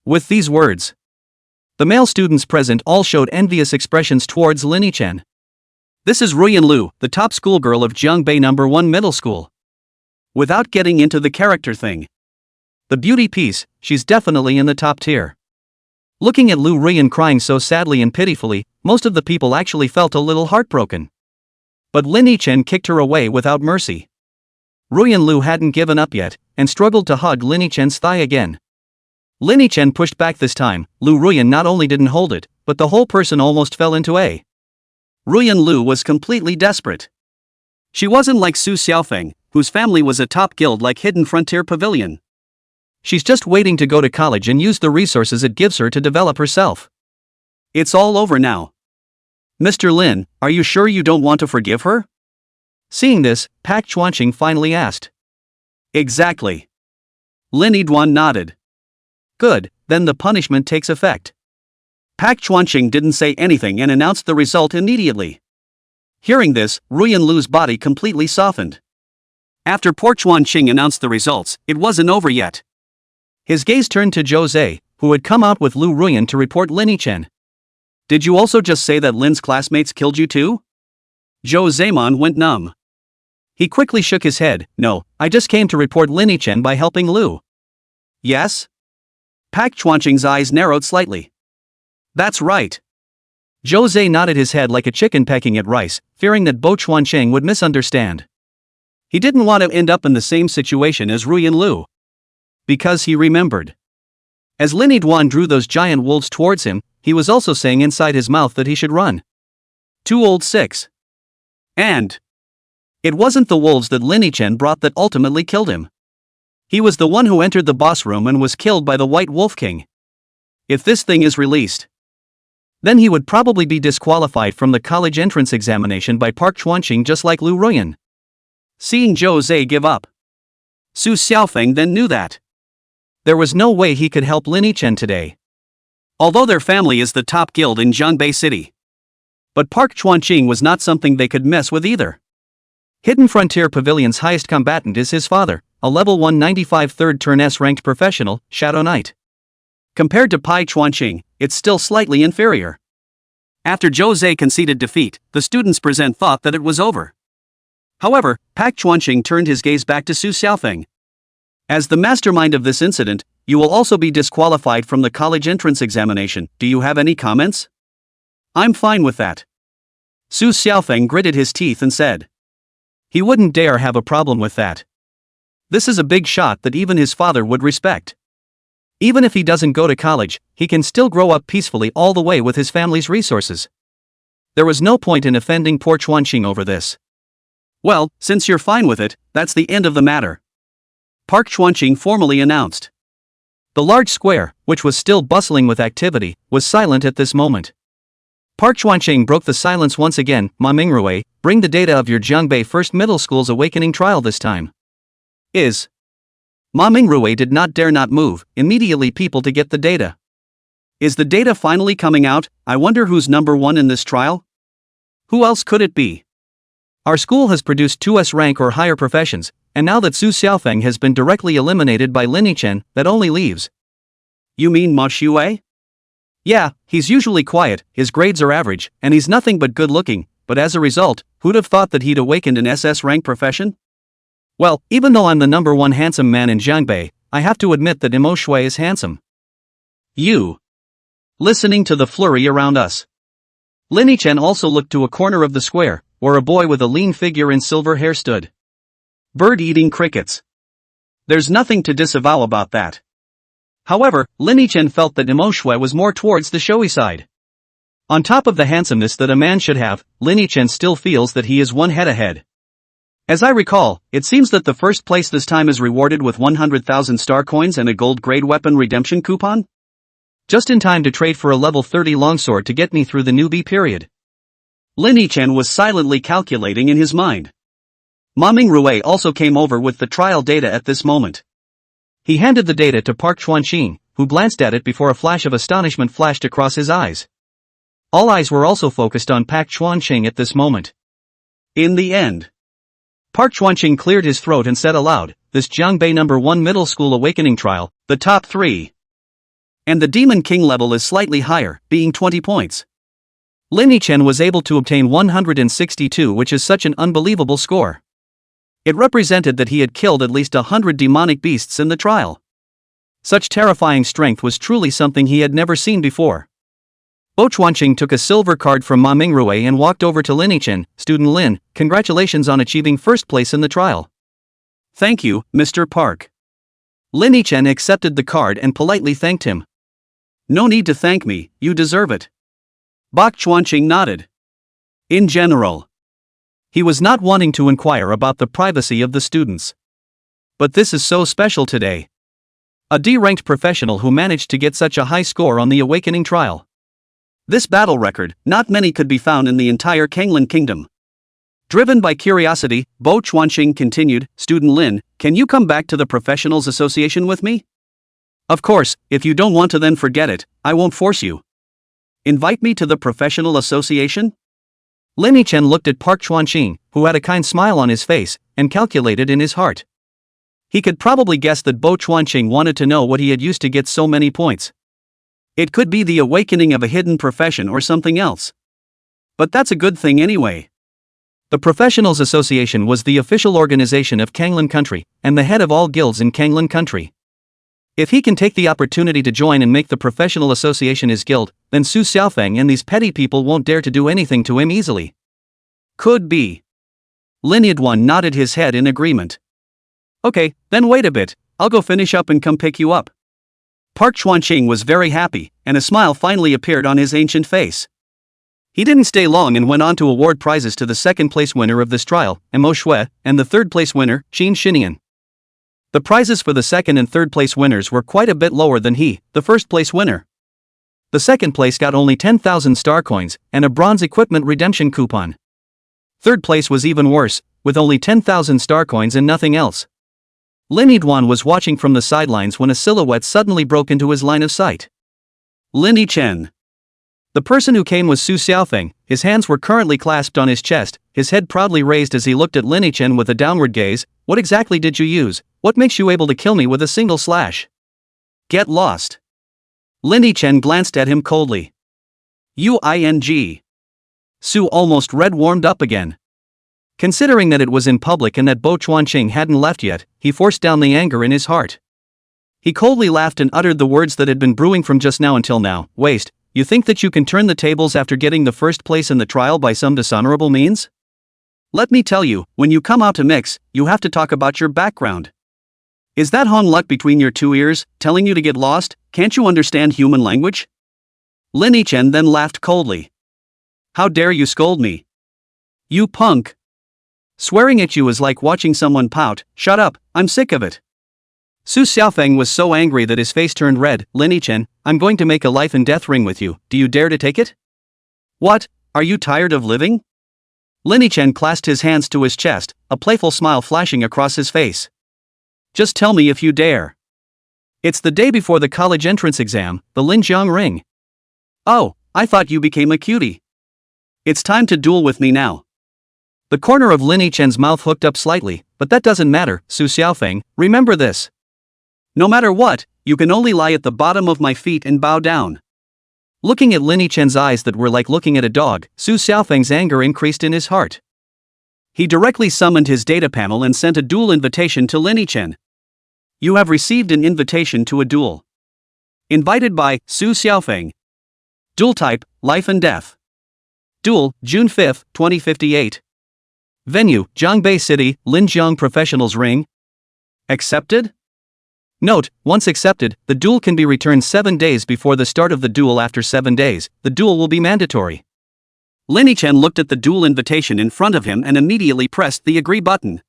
With these words, the male students present all showed envious expressions towards Lin Chen. This is Ruyan Lu, the top schoolgirl of Jiangbei No. 1 Middle School. Without getting into the character thing. The beauty piece, she's definitely in the top tier. Looking at Lu Ruyan crying so sadly and pitifully, most of the people actually felt a little heartbroken. But Lin Chen kicked her away without mercy. Ruyan Lu hadn't given up yet, and struggled to hug Lin Chen's thigh again. Lin Chen pushed back this time. Lu Ruyan not only didn't hold it, but the whole person almost fell into a. Ruyan Lu was completely desperate. She wasn't like Su Xiaofeng, whose family was a top guild like Hidden Frontier Pavilion. She's just waiting to go to college and use the resources it gives her to develop herself. It's all over now. Mr. Lin, are you sure you don't want to forgive her? Seeing this, Pak Chuanqing finally asked. Exactly. Lin Duan nodded. Good, then the punishment takes effect. Pak Chuanqing didn't say anything and announced the result immediately. Hearing this, Ruyan Lu's body completely softened. After Pak Chuanqing announced the results, it wasn't over yet. His gaze turned to Zhou Zhe, who had come out with Lu Ruyan to report Lin Chen. Did you also just say that Lin's classmates killed you too? Zhou Zeman went numb. He quickly shook his head. No, I just came to report Lin Chen by helping Lu. Yes? Pak Chuanqing's eyes narrowed slightly. That's right. Zhou Zhe nodded his head like a chicken pecking at rice, fearing that Bo Chuanqing would misunderstand. He didn't want to end up in the same situation as Ruyan Lu. Because he remembered. As Lin Duan drew those giant wolves towards him, he was also saying inside his mouth that he should run. 2 old 6. And it wasn't the wolves that Lin Chen brought that ultimately killed him. He was the one who entered the boss room and was killed by the White Wolf King. If this thing is released, then he would probably be disqualified from the college entrance examination by Pak Chuanqing just like Lu Ruyan. seeing Zhou Zhe give up. Su Xiaofeng then knew that there was no way he could help Lin Yichen today, although their family is the top guild in Jiangbei City. But Park Chuanqing was not something they could mess with either. Hidden Frontier Pavilion's highest combatant is his father, a level 195 third turn S-ranked professional, Shadow Knight. Compared to Pai Chuanqing, it's still slightly inferior. After Zhou Zhe conceded defeat, the students present thought that it was over. However, Pak Chuanqing turned his gaze back to Su Xiaofeng. As the mastermind of this incident, you will also be disqualified from the college entrance examination. Do you have any comments? I'm fine with that. Su Xiaofeng gritted his teeth and said he wouldn't dare have a problem with that. This is a big shot that even his father would respect. Even if he doesn't go to college, he can still grow up peacefully all the way with his family's resources. There was no point in offending poor Chuanqing over this. Well, since you're fine with it, that's the end of the matter. Park Chuanqing formally announced. The large square, which was still bustling with activity, was silent at this moment. Park Chuanqing broke the silence once again. Ma Mingrui, bring the data of your Jiangbei First Middle School's awakening trial this time. Ma Mingrui did not dare not move, immediately people to get the data. Is the data finally coming out? I wonder who's number one in this trial? Who else could it be? Our school has produced 2S rank or higher professions, and now that Su Xiaofeng has been directly eliminated by Lin Yichen, that only leaves. You mean Ma Xue? Yeah, he's usually quiet, his grades are average, and he's nothing but good looking, but as a result, who'd have thought that he'd awakened an SS rank profession? Well, even though I'm the number one handsome man in Jiangbei, I have to admit that Mo Xue is handsome. You. Listening to the flurry around us, Lin Yichen also looked to a corner of the square, where a boy with a lean figure and silver hair stood. Bird-eating crickets. There's nothing to disavow about that. However, Lin Yichen felt that Mo Xue was more towards the showy side. On top of the handsomeness that a man should have, Lin Yichen still feels that he is one head ahead. As I recall, it seems that the first place this time is rewarded with 100,000 star coins and a gold-grade weapon redemption coupon? Just in time to trade for a level 30 longsword to get me through the newbie period. Lin Yichen was silently calculating in his mind. Ma Mingrui also came over with the trial data at this moment. He handed the data to Park Chuanqing, who glanced at it before a flash of astonishment flashed across his eyes. All eyes were also focused on Park Chuanqing at this moment. In the end, Park Chuanqing cleared his throat and said aloud, this Jiangbei number 1 middle school awakening trial, the top 3. And the Demon King level is slightly higher, being 20 points. Lin Yichen was able to obtain 162, which is such an unbelievable score. It represented that he had killed at least 100 demonic beasts in the trial. Such terrifying strength was truly something he had never seen before. Bo Chuanqing took a silver card from Ma Mingrui and walked over to Lin Yichen. Student Lin, congratulations on achieving first place in the trial. Thank you, Mr. Park. Lin Yichen accepted the card and politely thanked him. No need to thank me, you deserve it. Bok Chuanqing nodded. In general, he was not wanting to inquire about the privacy of the students. But this is so special today. A D-ranked professional who managed to get such a high score on the awakening trial. This battle record, not many could be found in the entire Kanglan Kingdom. Driven by curiosity, Bo Chuanqing continued, Student Lin, can you come back to the Professionals Association with me? Of course, if you don't want to then forget it, I won't force you. Invite me to the Professional Association? Lin Yichen looked at Park Chuanqing, who had a kind smile on his face, and calculated in his heart. He could probably guess that Bo Chuanqing wanted to know what he had used to get so many points. It could be the awakening of a hidden profession or something else. But that's a good thing anyway. The Professionals Association was the official organization of Kanglan Country, and the head of all guilds in Kanglan Country. If he can take the opportunity to join and make the Professional Association his guild, then Su Xiaofeng and these petty people won't dare to do anything to him easily. Could be. Lin Yidwan nodded his head in agreement. Okay, then wait a bit, I'll go finish up and come pick you up. Park Chuanqing was very happy, and a smile finally appeared on his ancient face. He didn't stay long and went on to award prizes to the second-place winner of this trial, Mo Xue, and the third-place winner, Qin Xinian. The prizes for the second and third-place winners were quite a bit lower than the first-place winner. The second place got only 10,000 star coins and a bronze equipment redemption coupon. Third place was even worse, with only 10,000 star coins and nothing else. Lin Yidwan was watching from the sidelines when a silhouette suddenly broke into his line of sight. Lin Yichen. The person who came was Su Xiaofeng. His hands were currently clasped on his chest, his head proudly raised as he looked at Lin Yichen with a downward gaze. What exactly did you use? What makes you able to kill me with a single slash? Get lost. Lin Yichen glanced at him coldly. Uing. Su almost red-warmed up again. Considering that it was in public and that Bo Chuanqing hadn't left yet, he forced down the anger in his heart. He coldly laughed and uttered the words that had been brewing from just now until now. Waste, you think that you can turn the tables after getting the first place in the trial by some dishonorable means? Let me tell you, when you come out to mix, you have to talk about your background. Is that Hong Luck between your two ears, telling you to get lost? Can't you understand human language? Lin Yichen then laughed coldly. How dare you scold me? You punk. Swearing at you is like watching someone pout. Shut up, I'm sick of it. Su Xiaofeng was so angry that his face turned red. Lin Yichen, I'm going to make a life and death ring with you. Do you dare to take it? What, are you tired of living? Lin Yichen clasped his hands to his chest, a playful smile flashing across his face. Just tell me if you dare. It's the day before the college entrance exam, the Linjiang ring. Oh, I thought you became a cutie. It's time to duel with me now. The corner of Lin Yichen's mouth hooked up slightly, but that doesn't matter, Su Xiaofeng, remember this. No matter what, you can only lie at the bottom of my feet and bow down. Looking at Lin Yichen's eyes that were like looking at a dog, Su Xiaofeng's anger increased in his heart. He directly summoned his data panel and sent a duel invitation to Lin Yichen. You have received an invitation to a duel. Invited by Su Xiaofeng. Duel type, life and death. Duel, June 5, 2058. Venue, Zhangbei City, Linjiang Professionals Ring. Accepted? Note, once accepted, the duel can be returned 7 days before the start of the duel. After 7 days, the duel will be mandatory. Lin Yichen looked at the duel invitation in front of him and immediately pressed the agree button.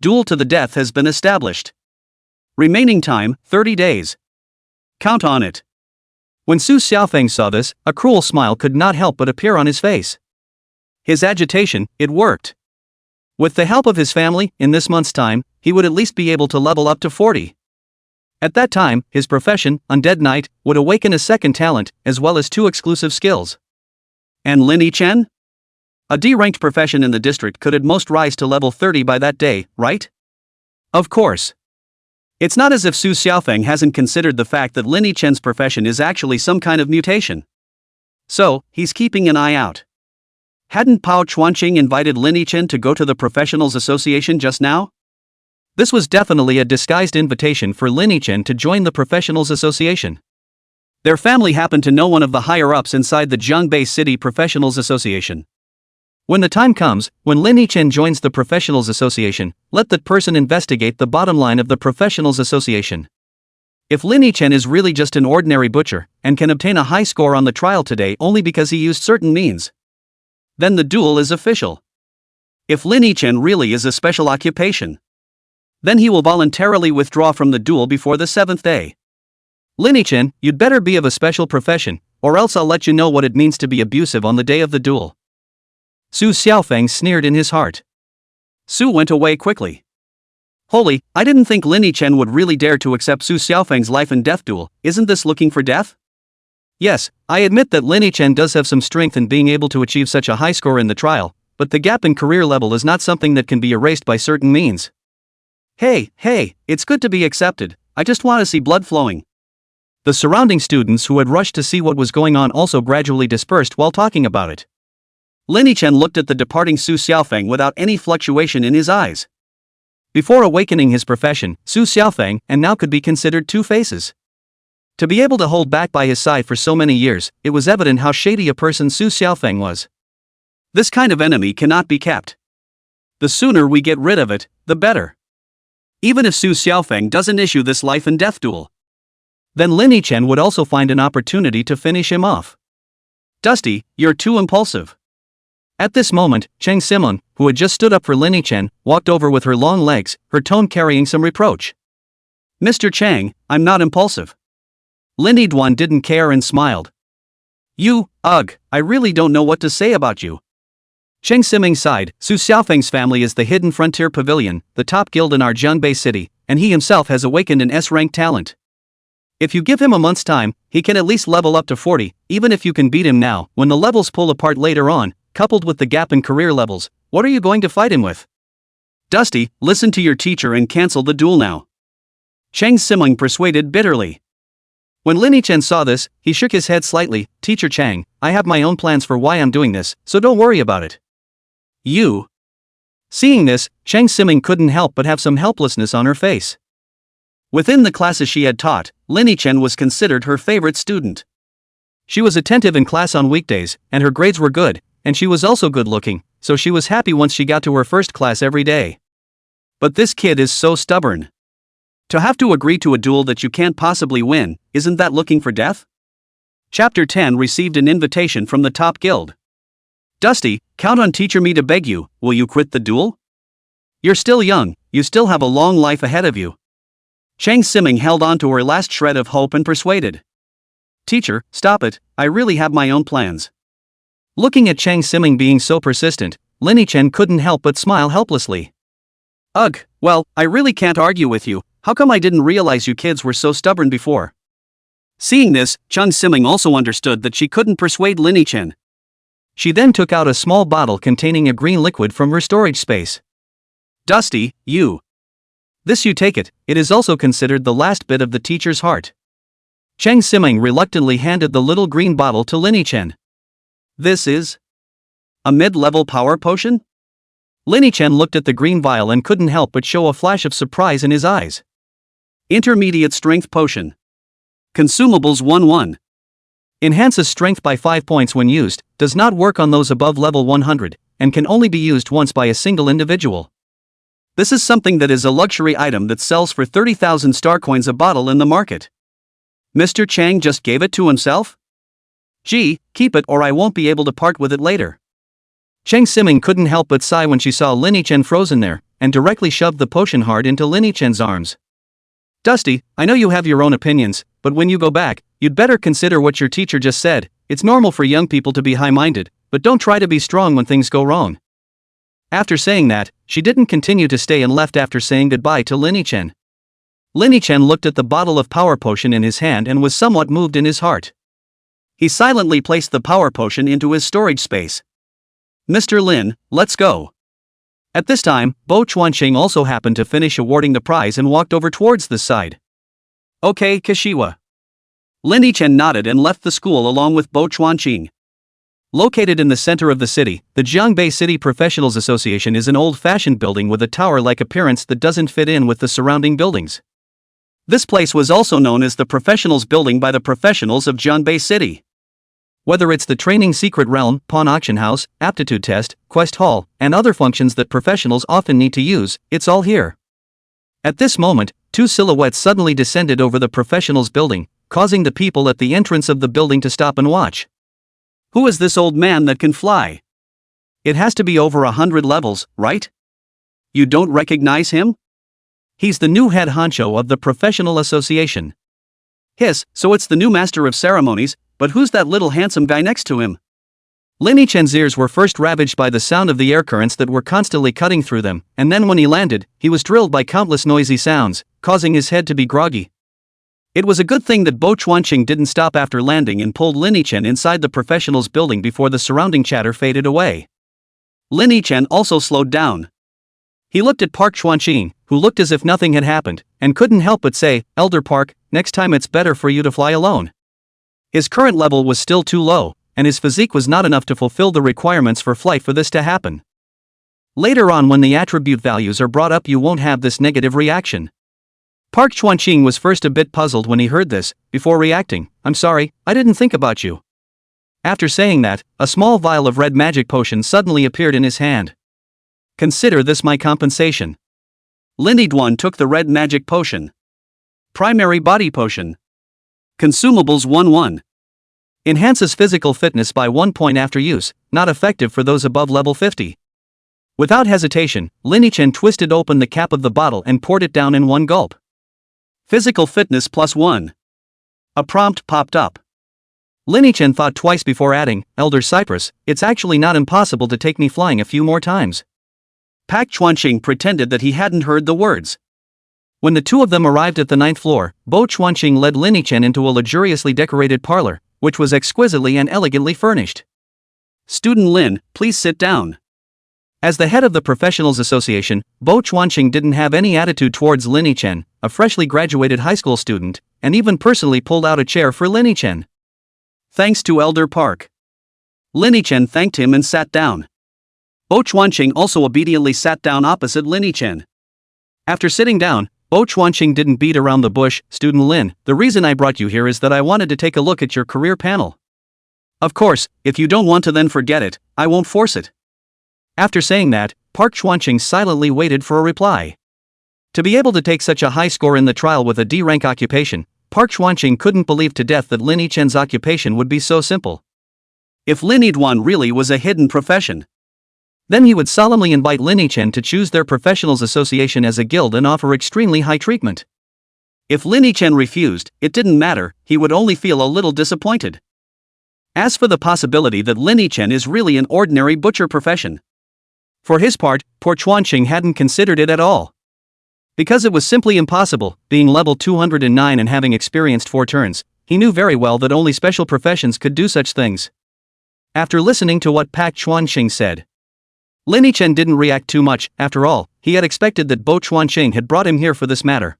Duel to the death has been established. Remaining time, 30 days. Count on it. When Su Xiaofeng saw this, a cruel smile could not help but appear on his face. His agitation, it worked. With the help of his family, in this month's time, he would at least be able to level up to 40. At that time, his profession, Undead Knight, would awaken a second talent, as well as 2 exclusive skills. And Lin Yichen? A D-ranked profession in the district could at most rise to level 30 by that day, right? Of course. It's not as if Su Xiaofeng hasn't considered the fact that Lin Yichen's profession is actually some kind of mutation. So, he's keeping an eye out. Hadn't Pao Chuanqing invited Lin Yichen to go to the Professionals Association just now? This was definitely a disguised invitation for Lin Yichen to join the Professionals Association. Their family happened to know one of the higher-ups inside the Zhangbei City Professionals Association. When the time comes, when Lin Yichen joins the Professionals Association, let that person investigate the bottom line of the Professionals Association. If Lin Yichen is really just an ordinary butcher, and can obtain a high score on the trial today only because he used certain means, then the duel is official. If Lin Yichen really is a special occupation, then he will voluntarily withdraw from the duel before the 7th day. Lin Yichen, you'd better be of a special profession, or else I'll let you know what it means to be abusive on the day of the duel. Su Xiaofeng sneered in his heart. Su went away quickly. Holy, I didn't think Lin Yichen would really dare to accept Su Xiaofeng's life and death duel. Isn't this looking for death? Yes, I admit that Lin Yichen does have some strength in being able to achieve such a high score in the trial, but the gap in career level is not something that can be erased by certain means. Hey, it's good to be accepted, I just want to see blood flowing. The surrounding students who had rushed to see what was going on also gradually dispersed while talking about it. Lin Yichen looked at the departing Su Xiaofeng without any fluctuation in his eyes. Before awakening his profession, Su Xiaofeng and now could be considered 2 faces. To be able to hold back by his side for so many years, it was evident how shady a person Su Xiaofeng was. This kind of enemy cannot be kept. The sooner we get rid of it, the better. Even if Su Xiaofeng doesn't issue this life and death duel, then Lin Yichen would also find an opportunity to finish him off. Dusty, you're too impulsive. At this moment, Cheng Simon, who had just stood up for Lin Yichen, walked over with her long legs, her tone carrying some reproach. Mr. Chang, I'm not impulsive. Lin Yidwan didn't care and smiled. You, ugh, I really don't know what to say about you. Cheng Siming sighed. Su Xiaofeng's family is the Hidden Frontier Pavilion, the top guild in our Jiangbei city, and he himself has awakened an S-rank talent. If you give him a month's time, he can at least level up to 40, even if you can beat him now. When the levels pull apart later on, coupled with the gap in career levels, what are you going to fight him with? Dusty, listen to your teacher and cancel the duel now. Cheng Siming persuaded bitterly. When Lin Yichen saw this, he shook his head slightly. Teacher Chang, I have my own plans for why I'm doing this, so don't worry about it. You. Seeing this, Cheng Siming couldn't help but have some helplessness on her face. Within the classes she had taught, Lin Yichen was considered her favorite student. She was attentive in class on weekdays, and her grades were good, and she was also good-looking, so she was happy once she got to her first class every day. But this kid is so stubborn. To have to agree to a duel that you can't possibly win, isn't that looking for death? Chapter 10 received an invitation from the top guild. Dusty, count on Teacher Me to beg you, will you quit the duel? You're still young, you still have a long life ahead of you. Cheng Siming held on to her last shred of hope and persuaded. Teacher, stop it, I really have my own plans. Looking at Cheng Siming being so persistent, Lin Yichen couldn't help but smile helplessly. Ugh, well, I really can't argue with you, how come I didn't realize you kids were so stubborn before? Seeing this, Cheng Siming also understood that she couldn't persuade Lin Yichen. She then took out a small bottle containing a green liquid from her storage space. Dusty, you. This you take it, it is also considered the last bit of the teacher's heart. Cheng Siming reluctantly handed the little green bottle to Lin Yichen. This is a mid-level power potion? Lin Yichen looked at the green vial and couldn't help but show a flash of surprise in his eyes. Intermediate strength potion. Consumables 1-1. Enhances strength by 5 points when used, does not work on those above level 100, and can only be used once by a single individual. This is something that is a luxury item that sells for 30,000 star coins a bottle in the market. Mr. Chang just gave it to himself? Gee, keep it or I won't be able to part with it later. Cheng Siming couldn't help but sigh when she saw Lin Yichen frozen there, and directly shoved the potion hard into Lin Yichen's arms. Dusty, I know you have your own opinions, but when you go back, you'd better consider what your teacher just said. It's normal for young people to be high-minded, but don't try to be strong when things go wrong. After saying that, she didn't continue to stay and left after saying goodbye to Lin Yichen. Lin Yichen looked at the bottle of power potion in his hand and was somewhat moved in his heart. He silently placed the power potion into his storage space. Mr. Lin, let's go. At this time, Bo Chuanqing also happened to finish awarding the prize and walked over towards this side. Okay, Kashiwa. Lin Yichen nodded and left the school along with Bo Chuanqing. Located in the center of the city, the Jiangbei City Professionals Association is an old-fashioned building with a tower-like appearance that doesn't fit in with the surrounding buildings. This place was also known as the Professionals Building by the professionals of Jiangbei City. Whether it's the training secret realm, pawn auction house, aptitude test, quest hall, and other functions that professionals often need to use, it's all here. At this moment, two silhouettes suddenly descended over the professionals building, causing the people at the entrance of the building to stop and watch. Who is this old man that can fly? It has to be over 100 levels, right? You don't recognize him? He's the new head honcho of the professional association. Hiss, so it's the new master of ceremonies, but who's that little handsome guy next to him? Lin Yichen's ears were first ravaged by the sound of the air currents that were constantly cutting through them, and then when he landed, he was drilled by countless noisy sounds, causing his head to be groggy. It was a good thing that Bo Chuanqing didn't stop after landing and pulled Lin Yichen inside the professionals building before the surrounding chatter faded away. Lin Yichen also slowed down. He looked at Park Chuanqing, who looked as if nothing had happened, and couldn't help but say, Elder Park, next time it's better for you to fly alone. His current level was still too low, and his physique was not enough to fulfill the requirements for flight for this to happen. Later on when the attribute values are brought up you won't have this negative reaction. Park Chuanqing was first a bit puzzled when he heard this, before reacting, I'm sorry, I didn't think about you. After saying that, a small vial of red magic potion suddenly appeared in his hand. Consider this my compensation. Lin Yiduan took the red magic potion. Primary body potion. Consumables 1-1. Enhances physical fitness by 1 point after use, not effective for those above level 50. Without hesitation, Lin Yichen twisted open the cap of the bottle and poured it down in one gulp. Physical fitness +1. A prompt popped up. Lin Chen thought twice before adding, Elder Cypress, it's actually not impossible to take me flying a few more times. Pak Chuanqing pretended that he hadn't heard the words. When the two of them arrived at the 9th floor, Bo Chuanqing led Lin Chen into a luxuriously decorated parlor, which was exquisitely and elegantly furnished. Student Lin, please sit down. As the head of the Professionals Association, Bo Chuanqing didn't have any attitude towards Lin Chen, a freshly graduated high school student, and even personally pulled out a chair for Lin Chen. Thanks to Elder Park. Lin Chen thanked him and sat down. Bo Chuanqing also obediently sat down opposite Lin Chen. After sitting down, Bo Chuanqing didn't beat around the bush. Student Lin, the reason I brought you here is that I wanted to take a look at your career panel. Of course, if you don't want to then forget it, I won't force it. After saying that, Park Chuanqing silently waited for a reply. To be able to take such a high score in the trial with a D-rank occupation, Park Chuanqing couldn't believe to death that Lin Chen's occupation would be so simple. If Lin Yiguan really was a hidden profession, then he would solemnly invite Lin Chen to choose their professionals association as a guild and offer extremely high treatment. If Lin Chen refused, it didn't matter, he would only feel a little disappointed. As for the possibility that Lin Chen is really an ordinary butcher profession, for his part, Park Chuanqing hadn't considered it at all. Because it was simply impossible, being level 209 and having experienced 4 turns, he knew very well that only special professions could do such things. After listening to what Pak Chuanqing said, Lin Chen didn't react too much. After all, he had expected that Bo Chuanqing had brought him here for this matter.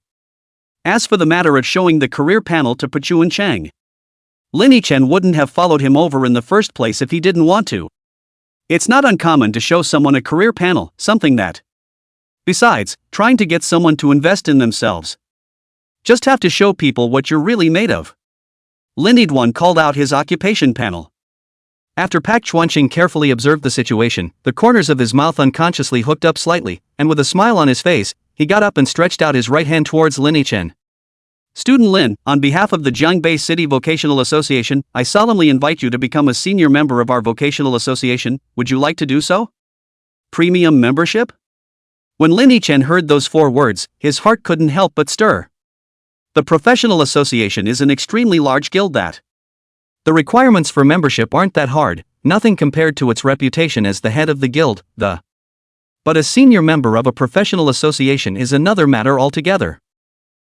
As for the matter of showing the career panel to Pachuan Chang, Lin Chen wouldn't have followed him over in the first place if he didn't want to. It's not uncommon to show someone a career panel, something that, besides, trying to get someone to invest in themselves, just have to show people what you're really made of. Lin Yiguan called out his occupation panel. After Pak Chuanqing carefully observed the situation, the corners of his mouth unconsciously hooked up slightly, and with a smile on his face, he got up and stretched out his right hand towards Lin Chen. Student Lin, on behalf of the Jiangbei City Vocational Association, I solemnly invite you to become a senior member of our vocational association. Would you like to do so? Premium membership? When Lin Chen heard those 4 words, his heart couldn't help but stir. The Professional Association is an extremely large guild that. The requirements for membership aren't that hard, nothing compared to its reputation as the head of the guild, But a senior member of a professional association is another matter altogether.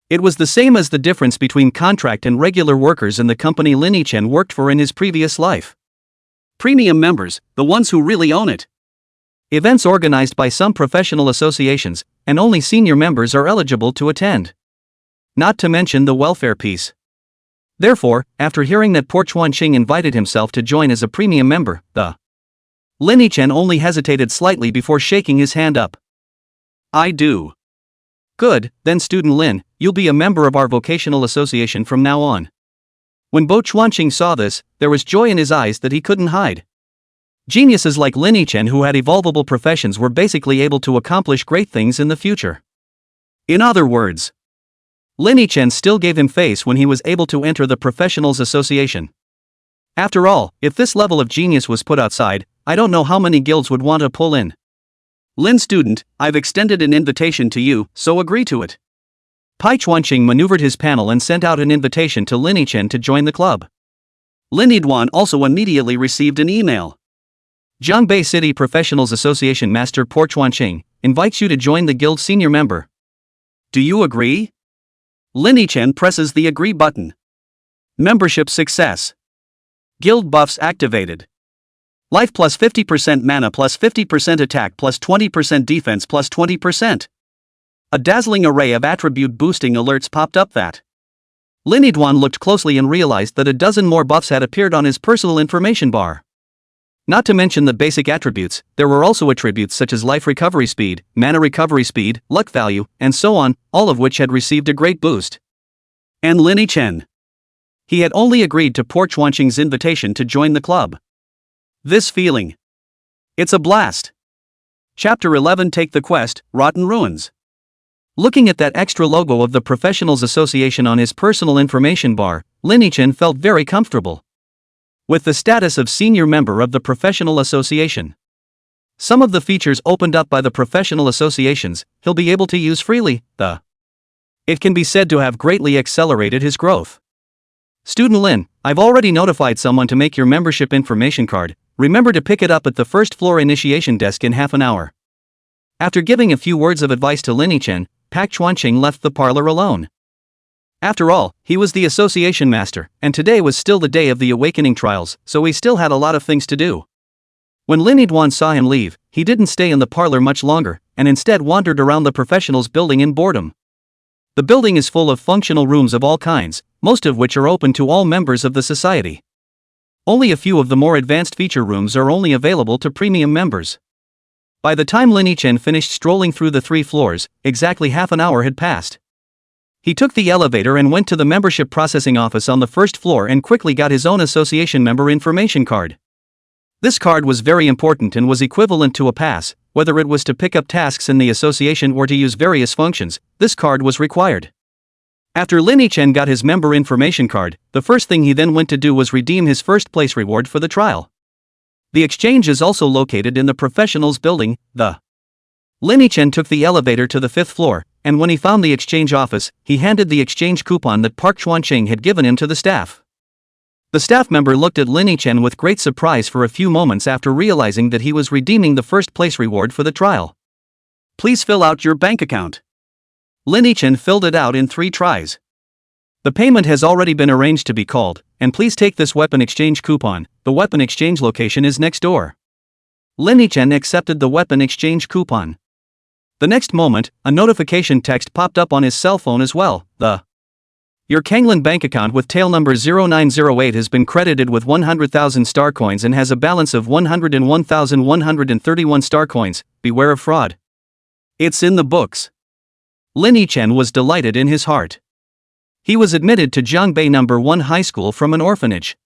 It was the same as the difference between contract and regular workers in the company Lin Chen worked for in his previous life. Premium members, the ones who really own it. Events organized by some professional associations, and only senior members are eligible to attend. Not to mention the welfare piece. Therefore, after hearing that Park Chuanqing invited himself to join as a premium member, Lin Chen only hesitated slightly before shaking his hand up. I do. Good, then Student Lin, you'll be a member of our vocational association from now on. When Bo Chuanqing saw this, there was joy in his eyes that he couldn't hide. Geniuses like Lin Chen who had evolvable professions were basically able to accomplish great things in the future. In other words, Lin Chen still gave him face when he was able to enter the Professionals Association. After all, if this level of genius was put outside, I don't know how many guilds would want to pull in. Lin student, I've extended an invitation to you, so agree to it. Pai Chuanqing maneuvered his panel and sent out an invitation to Lin Chen to join the club. Lin Yiguan also immediately received an email. Jiangbei City Professionals Association Master Park Chuanqing invites you to join the guild senior member. Do you agree? Lin Chen presses the agree button. Membership success. Guild buffs activated. Life plus 50% mana plus 50% attack plus 20% defense plus 20%. A dazzling array of attribute boosting alerts popped up that. Lin Yiguan looked closely and realized that a dozen more buffs had appeared on his personal information bar. Not to mention the basic attributes, there were also attributes such as life recovery speed, mana recovery speed, luck value, and so on, all of which had received a great boost. And Lin Chen. He had only agreed to Park Chuanqing's invitation to join the club. This feeling. It's a blast. Chapter 11 Take the Quest, Rotten Ruins. Looking at that extra logo of the Professionals Association on his personal information bar, Lin Chen felt very comfortable. With the status of senior member of the Professional Association, some of the features opened up by the professional associations, he'll be able to use freely, It can be said to have greatly accelerated his growth. Student Lin, I've already notified someone to make your membership information card. Remember to pick it up at the first floor initiation desk in half an hour. After giving a few words of advice to Lin-Chen, Pak Chuanqing left the parlor alone. After all, he was the association master, and today was still the day of the awakening trials, so he still had a lot of things to do. When Lin Yidwan saw him leave, he didn't stay in the parlor much longer, and instead wandered around the professionals' building in boredom. The building is full of functional rooms of all kinds, most of which are open to all members of the society. Only a few of the more advanced feature rooms are only available to premium members. By the time Lin Yichen finished strolling through the 3 floors, exactly half an hour had passed. He took the elevator and went to the membership processing office on the first floor and quickly got his own association member information card. This card was very important and was equivalent to a pass. Whether it was to pick up tasks in the association or to use various functions, this card was required. After Lin Yichen got his member information card, the first thing he then went to do was redeem his first place reward for the trial. The exchange is also located in the professionals building. Lin Yichen took the elevator to the 5th floor, and when he found the exchange office, he handed the exchange coupon that Park Chuanqing had given him to the staff. The staff member looked at Lin Yichen with great surprise for a few moments after realizing that he was redeeming the first place reward for the trial. Please fill out your bank account. Lin Yichen filled it out in 3 tries. The payment has already been arranged to be called, and please take this weapon exchange coupon. The weapon exchange location is next door. Lin Yichen accepted the weapon exchange coupon. The next moment, a notification text popped up on his cell phone as well. Your Kanglin bank account with tail number 0908 has been credited with 100,000 star coins and has a balance of 101,131 star coins. Beware of fraud. It's in the books. Lin Yichen was delighted in his heart. He was admitted to Jiangbei No. 1 High School from an orphanage.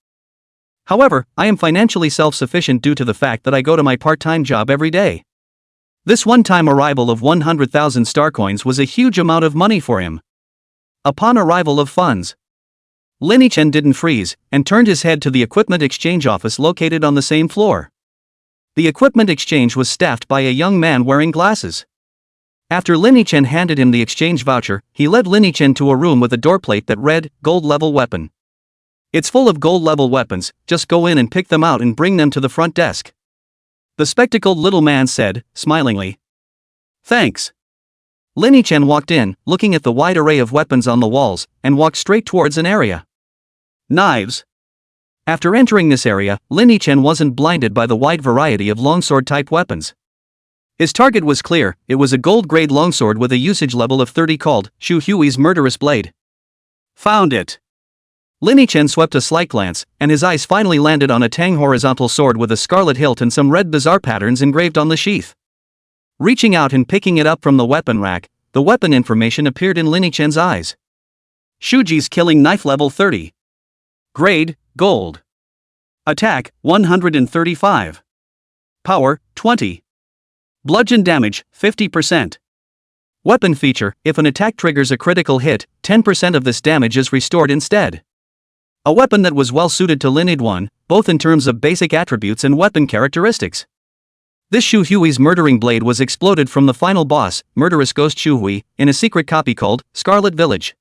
However, I am financially self-sufficient due to the fact that I go to my part-time job every day. This one-time arrival of 100,000 star coins was a huge amount of money for him. Upon arrival of funds, Lin Yichen didn't freeze, and turned his head to the equipment exchange office located on the same floor. The equipment exchange was staffed by a young man wearing glasses. After Lin Yichen handed him the exchange voucher, he led Lin Yichen to a room with a doorplate that read, Gold Level Weapon. It's full of gold level weapons, just go in and pick them out and bring them to the front desk. The spectacled little man said, smilingly. Thanks. Lin Yichen walked in, looking at the wide array of weapons on the walls, and walked straight towards an area. Knives. After entering this area, Lin Yichen wasn't blinded by the wide variety of longsword-type weapons. His target was clear. It was a gold-grade longsword with a usage level of 30 called Shu Hui's Murderous Blade. Found it. Lin Yichen swept a slight glance, and his eyes finally landed on a tang horizontal sword with a scarlet hilt and some red bizarre patterns engraved on the sheath. Reaching out and picking it up from the weapon rack, the weapon information appeared in Lin Yichen's eyes. Shuji's killing knife level 30. Grade, gold. Attack, 135. Power, 20. Bludgeon damage, 50%. Weapon feature, if an attack triggers a critical hit, 10% of this damage is restored instead. A weapon that was well suited to Lin Yidwan, both in terms of basic attributes and weapon characteristics. This Shu Hui's murdering blade was exploded from the final boss, Murderous Ghost Shu Hui, in a secret copy called Scarlet Village.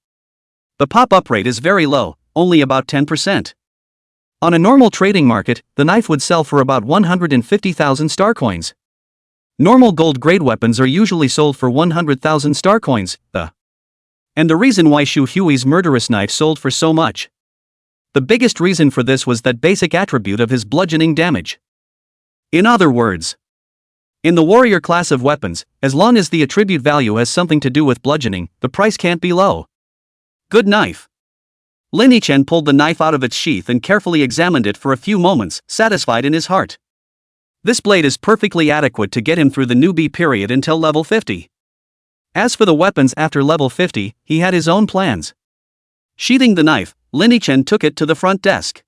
The pop-up rate is very low, only about 10%. On a normal trading market, the knife would sell for about 150,000 star coins. Normal gold-grade weapons are usually sold for 100,000 star coins, And the reason why Shu Hui's murderous knife sold for so much. The biggest reason for this was that basic attribute of his bludgeoning damage. In other words, in the warrior class of weapons, as long as the attribute value has something to do with bludgeoning, the price can't be low. Good knife. Lin Yichen pulled the knife out of its sheath and carefully examined it for a few moments, satisfied in his heart. This blade is perfectly adequate to get him through the newbie period until level 50. As for the weapons after level 50, he had his own plans. Sheathing the knife, Lin Yichen took it to the front desk.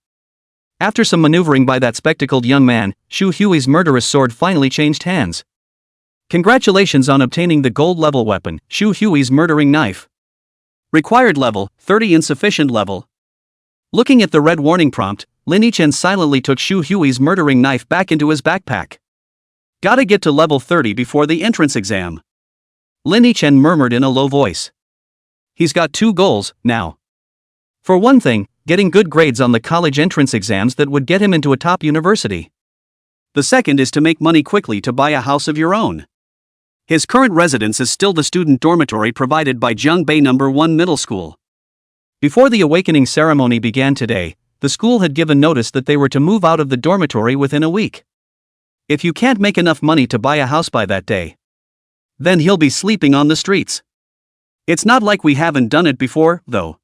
After some maneuvering by that spectacled young man, Shu Hui's murderous sword finally changed hands. Congratulations on obtaining the gold level weapon, Shu Hui's murdering knife. Required level, 30 insufficient level. Looking at the red warning prompt, Lin Yichen silently took Shu Hui's murdering knife back into his backpack. Gotta get to level 30 before the entrance exam. Lin Yichen murmured in a low voice. He's got 2 goals, now. For one thing, getting good grades on the college entrance exams that would get him into a top university. The second is to make money quickly to buy a house of your own. His current residence is still the student dormitory provided by Jiangbei No. 1 Middle School. Before the awakening ceremony began today, the school had given notice that they were to move out of the dormitory within a week. If you can't make enough money to buy a house by that day, then he'll be sleeping on the streets. It's not like we haven't done it before, though.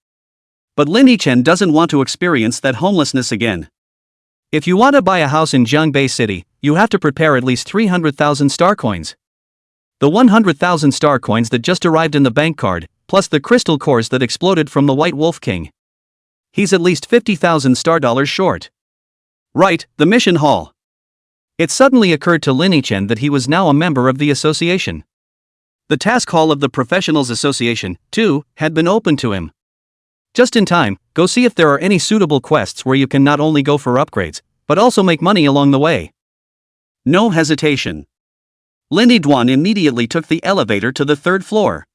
But Lin Yichen doesn't want to experience that homelessness again. If you want to buy a house in Jiangbei City, you have to prepare at least 300,000 star coins. The 100,000 star coins that just arrived in the bank card, plus the crystal cores that exploded from the White Wolf King. He's at least 50,000 star dollars short. Right, the mission hall. It suddenly occurred to Lin Yichen that he was now a member of the association. The task hall of the Professionals Association, too, had been opened to him. Just in time, go see if there are any suitable quests where you can not only go for upgrades, but also make money along the way. No hesitation. Lin Yiduan immediately took the elevator to the third floor.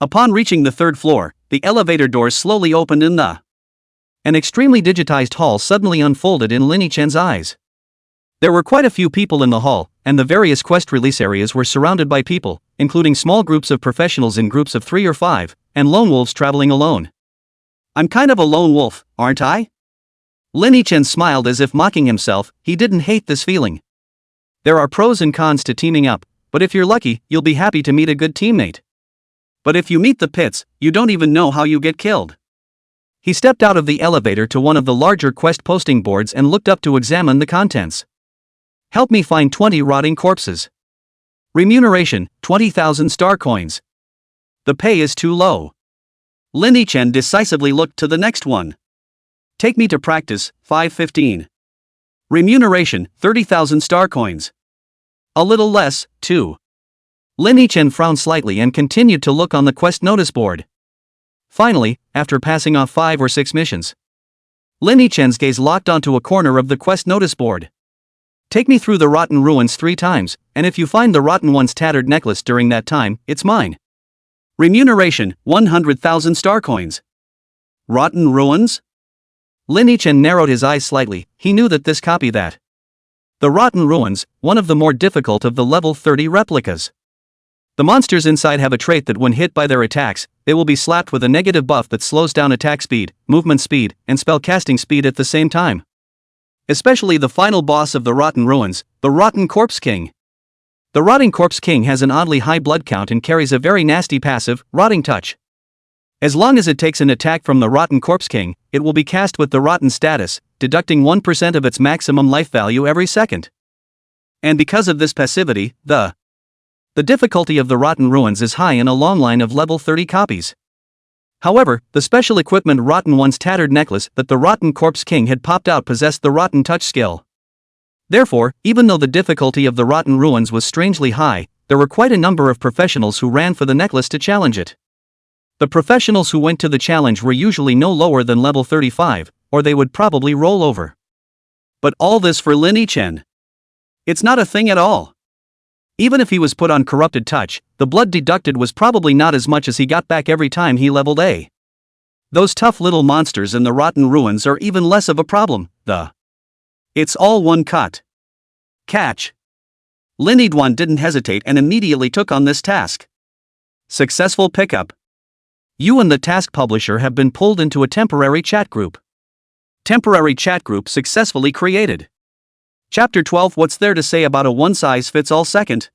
Upon reaching the third floor, the elevator doors slowly opened and an extremely digitized hall suddenly unfolded in Lin Yichen's eyes. There were quite a few people in the hall, and the various quest release areas were surrounded by people, including small groups of professionals in groups of 3 or 5, and lone wolves traveling alone. I'm kind of a lone wolf, aren't I? Lin Yichen smiled as if mocking himself. He didn't hate this feeling. There are pros and cons to teaming up, but if you're lucky, you'll be happy to meet a good teammate. But if you meet the pits, you don't even know how you get killed. He stepped out of the elevator to one of the larger quest posting boards and looked up to examine the contents. Help me find 20 rotting corpses. Remuneration, 20,000 star coins. The pay is too low. Lin Yichen decisively looked to the next one. Take me to practice, 515. Remuneration, 30,000 star coins. A little less, too. Lin Yichen frowned slightly and continued to look on the quest notice board. Finally, after passing off 5 or 6 missions, Lin Yichen's gaze locked onto a corner of the quest notice board. Take me through the rotten ruins 3 times, and if you find the rotten one's tattered necklace during that time, it's mine. Remuneration, 100,000 star coins. Rotten ruins? Lin Yichen narrowed his eyes slightly. He knew that this copy that. The rotten ruins, one of the more difficult of the level 30 replicas. The monsters inside have a trait that when hit by their attacks, they will be slapped with a negative buff that slows down attack speed, movement speed, and spell casting speed at the same time. Especially the final boss of the rotten ruins, the Rotten Corpse King. The Rotting Corpse King has an oddly high blood count and carries a very nasty passive, Rotting Touch. As long as it takes an attack from the Rotten Corpse King, it will be cast with the Rotten status, deducting 1% of its maximum life value every second. And because of this passivity, the difficulty of the Rotten Ruins is high in a long line of level 30 copies. However, the special equipment Rotten One's tattered necklace that the Rotten Corpse King had popped out possessed the Rotten Touch skill. Therefore, even though the difficulty of the Rotten Ruins was strangely high, there were quite a number of professionals who ran for the necklace to challenge it. The professionals who went to the challenge were usually no lower than level 35, or they would probably roll over. But all this for Lin Yichen. It's not a thing at all. Even if he was put on Corrupted Touch, the blood deducted was probably not as much as he got back every time he leveled A. Those tough little monsters in the Rotten Ruins are even less of a problem, It's all one cut. Catch. Lin Yiduan didn't hesitate and immediately took on this task. Successful pickup. You and the task publisher have been pulled into a temporary chat group. Temporary chat group successfully created. Chapter 12. What's there to say about a one-size-fits-all second?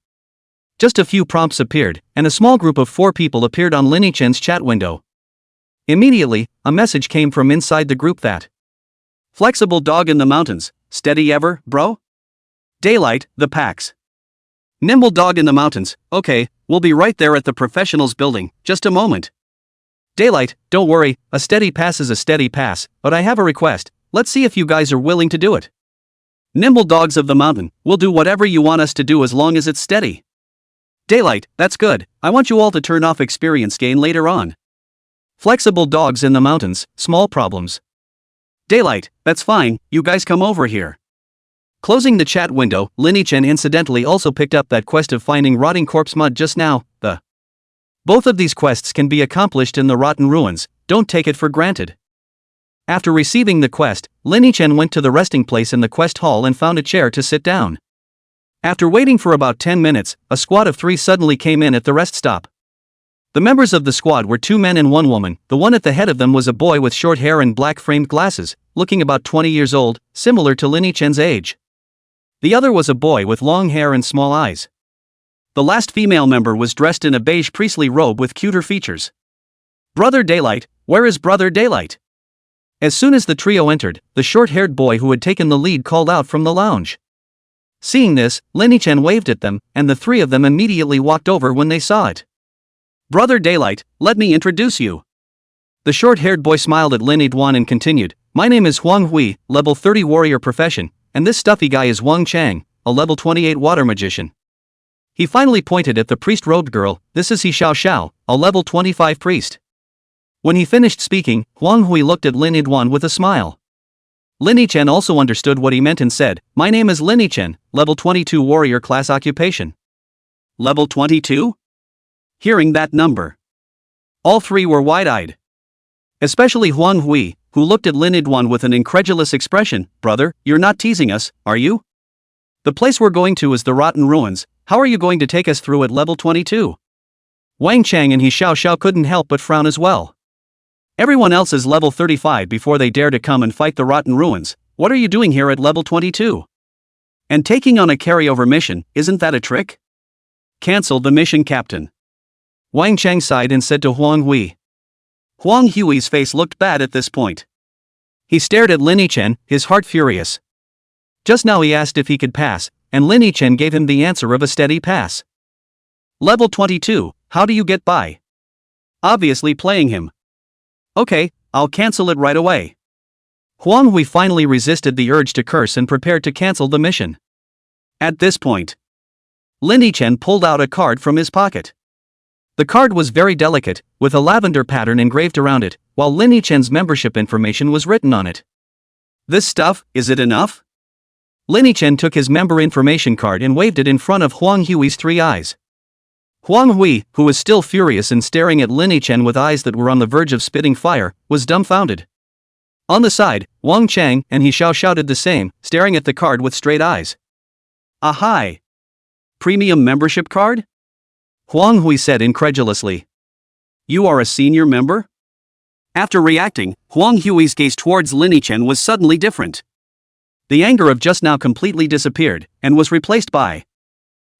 Just a few prompts appeared, and a small group of 4 people appeared on Lin Yichen's chat window. Immediately, a message came from inside the group that Flexible dog in the mountains, steady ever, bro? Daylight, the packs. Nimble dog in the mountains, okay, we'll be right there at the professionals building, just a moment. Daylight, don't worry, a steady pass is a steady pass, but I have a request, let's see if you guys are willing to do it. Nimble dogs of the mountain, we'll do whatever you want us to do as long as it's steady. Daylight, that's good, I want you all to turn off experience gain later on. Flexible dogs in the mountains, small problems. Daylight, that's fine, you guys come over here. Closing the chat window, Lin Yichen incidentally also picked up that quest of finding rotting corpse mud just now. Both of these quests can be accomplished in the Rotten Ruins, don't take it for granted. After receiving the quest, Lin Chen went to the resting place in the quest hall and found a chair to sit down. After waiting for about 10 minutes, a squad of 3 suddenly came in at the rest stop. The members of the squad were 2 men and 1 woman. The one at the head of them was a boy with short hair and black framed glasses, looking about 20 years old, similar to Lin Chen's age. The other was a boy with long hair and small eyes. The last female member was dressed in a beige priestly robe with cuter features. Brother Daylight, where is Brother Daylight? As soon as the trio entered, the short-haired boy who had taken the lead called out from the lounge. Seeing this, Lin Chen waved at them, and the 3 of them immediately walked over when they saw it. Brother Daylight, let me introduce you. The short-haired boy smiled at Lin Duan and continued, my name is Huang Hui, level 30 warrior profession, and this stuffy guy is Wang Chang, a level 28 water magician. He finally pointed at the priest-robed girl, this is He Xiao Xiao, a level 25 priest. When he finished speaking, Huang Hui looked at Lin Duan with a smile. Lin Chen also understood what he meant and said, my name is Lin Chen, level 22 warrior class occupation. Level 22? Hearing that number, all 3 were wide-eyed. Especially Huang Hui, who looked at Lin Duan with an incredulous expression, brother, you're not teasing us, are you? The place we're going to is the Rotten Ruins, how are you going to take us through at level 22? Wang Chang and He Xiao Xiao couldn't help but frown as well. Everyone else is level 35 before they dare to come and fight the Rotten Ruins. What are you doing here at level 22? And taking on a carryover mission, isn't that a trick? Cancel the mission, Captain. Wang Chang sighed and said to Huang Hui. Huang Hui's face looked bad at this point. He stared at Lin Chen, his heart furious. Just now he asked if he could pass, and Lin Chen gave him the answer of a steady pass. Level 22, how do you get by? Obviously playing him. Okay, I'll cancel it right away. Huang Hui finally resisted the urge to curse and prepared to cancel the mission. At this point, Lin Chen pulled out a card from his pocket. The card was very delicate, with a lavender pattern engraved around it, while Lin Chen's membership information was written on it. This stuff, is it enough? Lin Chen took his member information card and waved it in front of Huang Hui's 3 eyes. Huang Hui, who was still furious and staring at Lin Chen with eyes that were on the verge of spitting fire, was dumbfounded. On the side, Wang Chang and He Xiao Xiao did the same, staring at the card with straight eyes. Ahai! Premium membership card? Huang Hui said incredulously. You are a senior member? After reacting, Huang Hui's gaze towards Lin Chen was suddenly different. The anger of just now completely disappeared, and was replaced by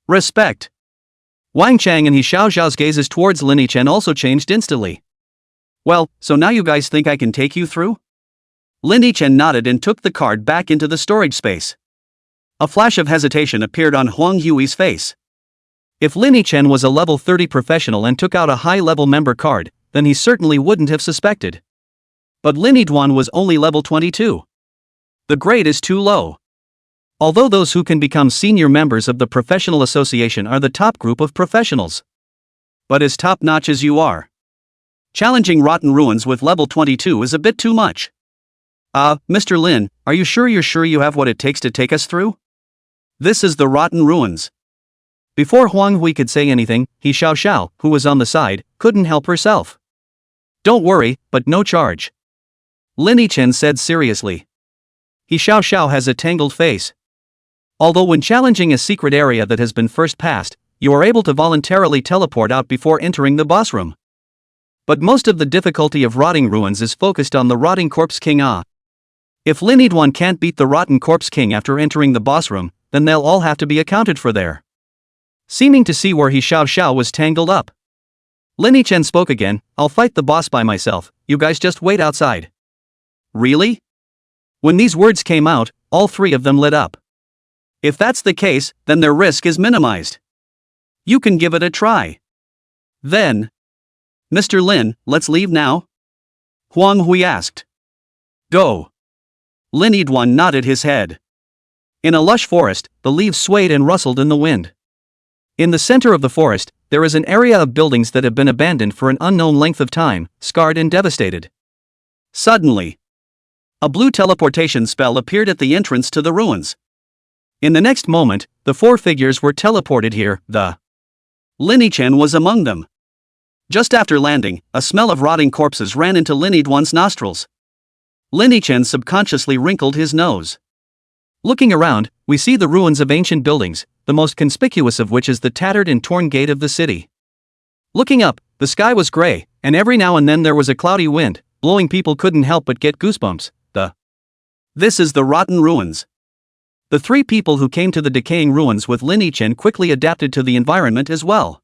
respect. Wang Chang and He Xiao Xiao's gazes towards Lin Chen also changed instantly. Well, so now you guys think I can take you through? Lin Chen nodded and took the card back into the storage space. A flash of hesitation appeared on Huang Hui's face. If Lin Chen was a level 30 professional and took out a high-level member card, then he certainly wouldn't have suspected. But Lin Duan was only level 22. The grade is too low. Although those who can become senior members of the professional association are the top group of professionals. But as top-notch as you are, challenging Rotten Ruins with level 22 is a bit too much. Mr. Lin, are you sure you have what it takes to take us through? This is the Rotten Ruins. Before Huang Hui could say anything, He Xiao Xiao, who was on the side, couldn't help herself. Don't worry, but no charge. Lin Chen said seriously. He Xiao Xiao has a tangled face. Although when challenging a secret area that has been first passed, you are able to voluntarily teleport out before entering the boss room. But most of the difficulty of Rotting Ruins is focused on the Rotting Corpse King. If Lin Duan can't beat the Rotten Corpse King after entering the boss room, then they'll all have to be accounted for there. Seeming to see where He Xiao Xiao was tangled up, Lin Chen spoke again, I'll fight the boss by myself, you guys just wait outside. Really? When these words came out, all 3 of them lit up. If that's the case, then their risk is minimized. You can give it a try. Then, Mr. Lin, let's leave now? Huang Hui asked. Go. Lin Duan nodded his head. In a lush forest, the leaves swayed and rustled in the wind. In the center of the forest, there is an area of buildings that have been abandoned for an unknown length of time, scarred and devastated. Suddenly, a blue teleportation spell appeared at the entrance to the ruins. In the next moment, the 4 figures were teleported here. Lin Chen was among them. Just after landing, a smell of rotting corpses ran into Lin Duan's nostrils. Lin Yichen subconsciously wrinkled his nose. Looking around, we see the ruins of ancient buildings, the most conspicuous of which is the tattered and torn gate of the city. Looking up, the sky was gray, and every now and then there was a cloudy wind, blowing. People couldn't help but get goosebumps. This is the rotten ruins. The three people who came to the decaying ruins with Lin Yichen quickly adapted to the environment as well.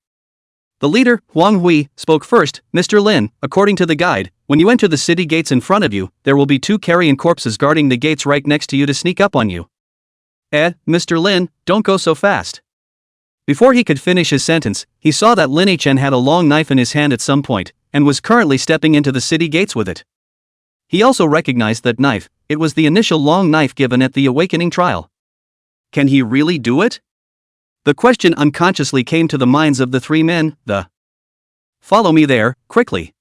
The leader, Huang Hui, spoke first. Mr. Lin, according to the guide, when you enter the city gates in front of you, there will be 2 carrion corpses guarding the gates right next to you to sneak up on you. Mr. Lin, don't go so fast. Before he could finish his sentence, he saw that Lin Yichen had a long knife in his hand at some point, and was currently stepping into the city gates with it. He also recognized that knife. It was the initial long knife given at the awakening trial. Can he really do it? The question unconsciously came to the minds of the 3 men. Follow me there, quickly.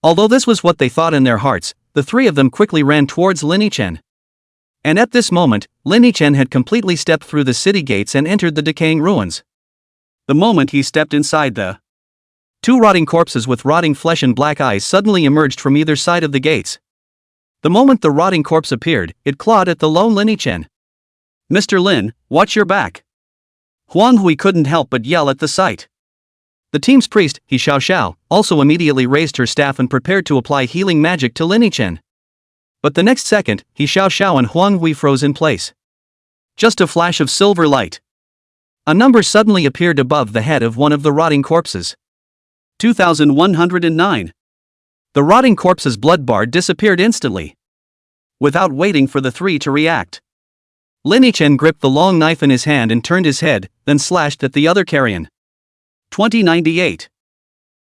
Although this was what they thought in their hearts, the 3 of them quickly ran towards Lin Yichen. And at this moment, Lin Yichen had completely stepped through the city gates and entered the decaying ruins. The moment he stepped inside, the 2 rotting corpses with rotting flesh and black eyes suddenly emerged from either side of the gates. The moment the rotting corpse appeared, it clawed at the lone Lin Yichen. Mr. Lin, watch your back. Huang Hui couldn't help but yell at the sight. The team's priest, He Xiao, also immediately raised her staff and prepared to apply healing magic to Lin Yichen. But the next second, He Xiao and Huang Hui froze in place. Just a flash of silver light. A number suddenly appeared above the head of one of the rotting corpses. 2109. The rotting corpse's blood bar disappeared instantly. Without waiting for the 3 to react, Lin Yichen gripped the long knife in his hand and turned his head, then slashed at the other carrion. 2098.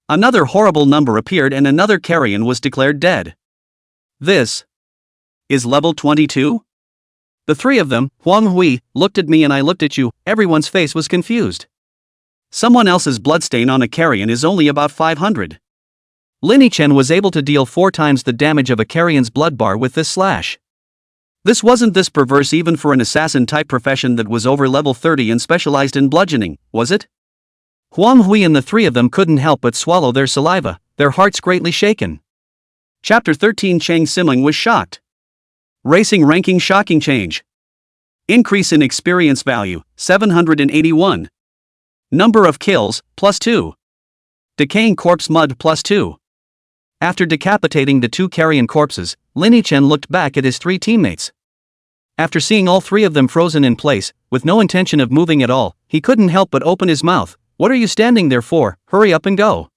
Another horrible number appeared and another carrion was declared dead. This is level 22? The 3 of them, Huang Hui, looked at me and I looked at you. Everyone's face was confused. Someone else's bloodstain on a carrion is only about 500. Lin Yichen was able to deal 4 times the damage of a carrion's blood bar with this slash. This wasn't this perverse even for an assassin-type profession that was over level 30 and specialized in bludgeoning, was it? Huang Hui and the 3 of them couldn't help but swallow their saliva, their hearts greatly shaken. Chapter 13. Chang Simeng was shocked. Racing ranking shocking change. Increase in experience value, 781. Number of kills, +2. Decaying corpse mud, +2. After decapitating the 2 carrion corpses, Lin Yichen looked back at his 3 teammates. After seeing all 3 of them frozen in place, with no intention of moving at all, he couldn't help but open his mouth. What are you standing there for? Hurry up and go.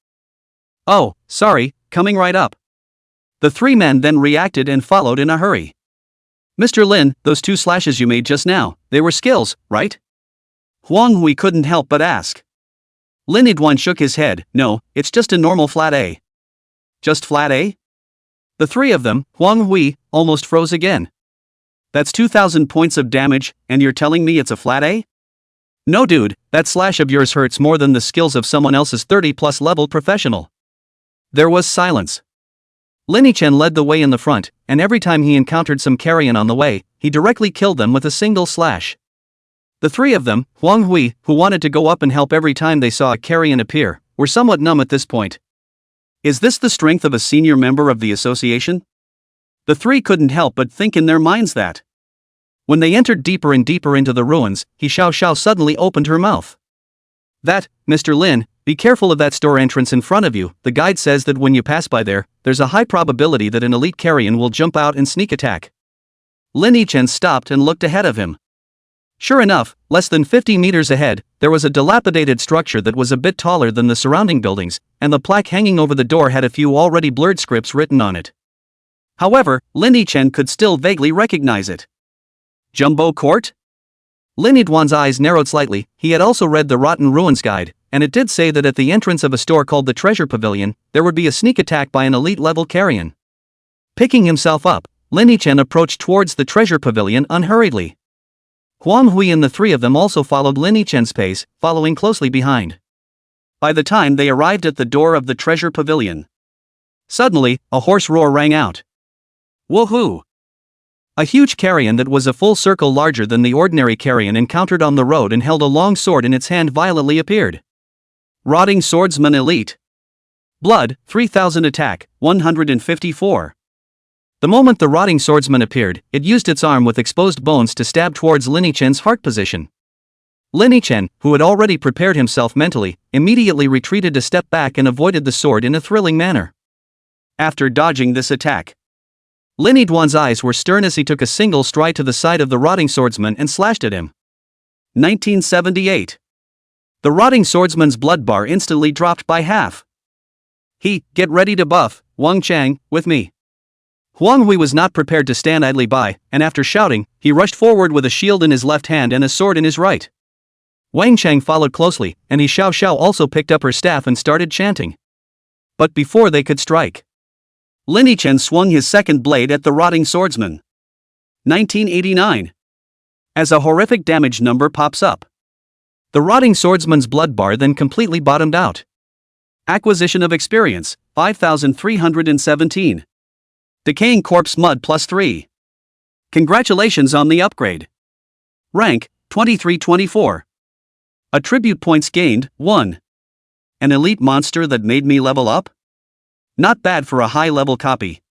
Oh, sorry, coming right up. The 3 men then reacted and followed in a hurry. Mr. Lin, those 2 slashes you made just now, they were skills, right? Huang Hui couldn't help but ask. Lin Yiduan shook his head. No, it's just a normal flat A. Just flat A? The 3 of them, Huang Hui, almost froze again. That's 2,000 points of damage, and you're telling me it's a flat A? No dude, that slash of yours hurts more than the skills of someone else's 30+ level professional. There was silence. Lin Yichen led the way in the front, and every time he encountered some carrion on the way, he directly killed them with a single slash. The 3 of them, Huang Hui, who wanted to go up and help every time they saw a carrion appear, were somewhat numb at this point. Is this the strength of a senior member of the association? The 3 couldn't help but think in their minds that. When they entered deeper and deeper into the ruins, He Xiao suddenly opened her mouth. Mr. Lin, be careful of that store entrance in front of you. The guide says that when you pass by there, there's a high probability that an elite carrion will jump out and sneak attack. Lin Yichen stopped and looked ahead of him. Sure enough, less than 50 meters ahead, there was a dilapidated structure that was a bit taller than the surrounding buildings, and the plaque hanging over the door had a few already blurred scripts written on it. However, Lin Yichen could still vaguely recognize it. Jumbo Court? Lin Yiduan's eyes narrowed slightly. He had also read the Rotten Ruins guide, and it did say that at the entrance of a store called the Treasure Pavilion, there would be a sneak attack by an elite-level carrion. Picking himself up, Lin Yichen approached towards the Treasure Pavilion unhurriedly. Huang Hui and the 3 of them also followed Lin Yichen's pace, following closely behind. By the time they arrived at the door of the Treasure Pavilion, suddenly, a hoarse roar rang out. Woohoo! A huge carrion that was a full circle larger than the ordinary carrion encountered on the road and held a long sword in its hand violently appeared. Rotting Swordsman Elite. Blood, 3000 attack, 154. The moment the rotting swordsman appeared, it used its arm with exposed bones to stab towards Lin Chen's heart position. Lin Chen, who had already prepared himself mentally, immediately retreated a step back and avoided the sword in a thrilling manner. After dodging this attack, Lin Duan's eyes were stern as he took a single stride to the side of the rotting swordsman and slashed at him. 1978. The rotting swordsman's blood bar instantly dropped by half. Get ready to buff, Wang Chang, with me. Huang Hui was not prepared to stand idly by, and after shouting, he rushed forward with a shield in his left hand and a sword in his right. Wang Chang followed closely, and He Xiao Xiao also picked up her staff and started chanting. But before they could strike, Lin Chen swung his second blade at the rotting swordsman. 1989. As a horrific damage number pops up, the rotting swordsman's blood bar then completely bottomed out. Acquisition of experience, 5,317. Decaying corpse mud +3. Congratulations on the upgrade. Rank, 2324. Attribute points gained, 1. An elite monster that made me level up? Not bad for a high-level copy.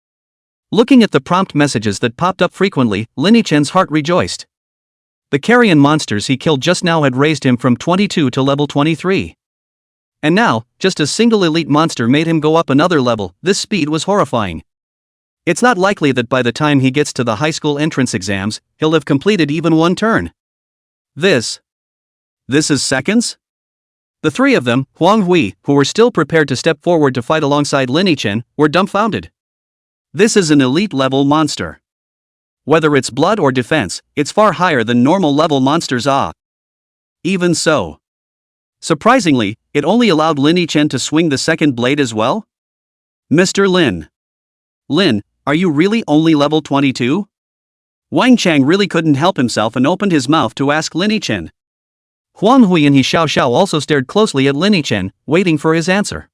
Looking at the prompt messages that popped up frequently, Lin Chen's heart rejoiced. The carrion monsters he killed just now had raised him from 22 to level 23. And now, just a single elite monster made him go up another level. This speed was horrifying. It's not likely that by the time he gets to the high school entrance exams, he'll have completed even one turn. This is seconds? The three of them, Huang Hui, who were still prepared to step forward to fight alongside Lin Chen, were dumbfounded. This is an elite-level monster. Whether it's blood or defense, it's far higher than normal level monsters are. Even so, surprisingly, it only allowed Lin Chen to swing the second blade as well? Mr. Lin, are you really only level 22? Wang Chang really couldn't help himself and opened his mouth to ask Lin Chen. Huang Hui and He Xiao Xiao also stared closely at Lin Chen, waiting for his answer.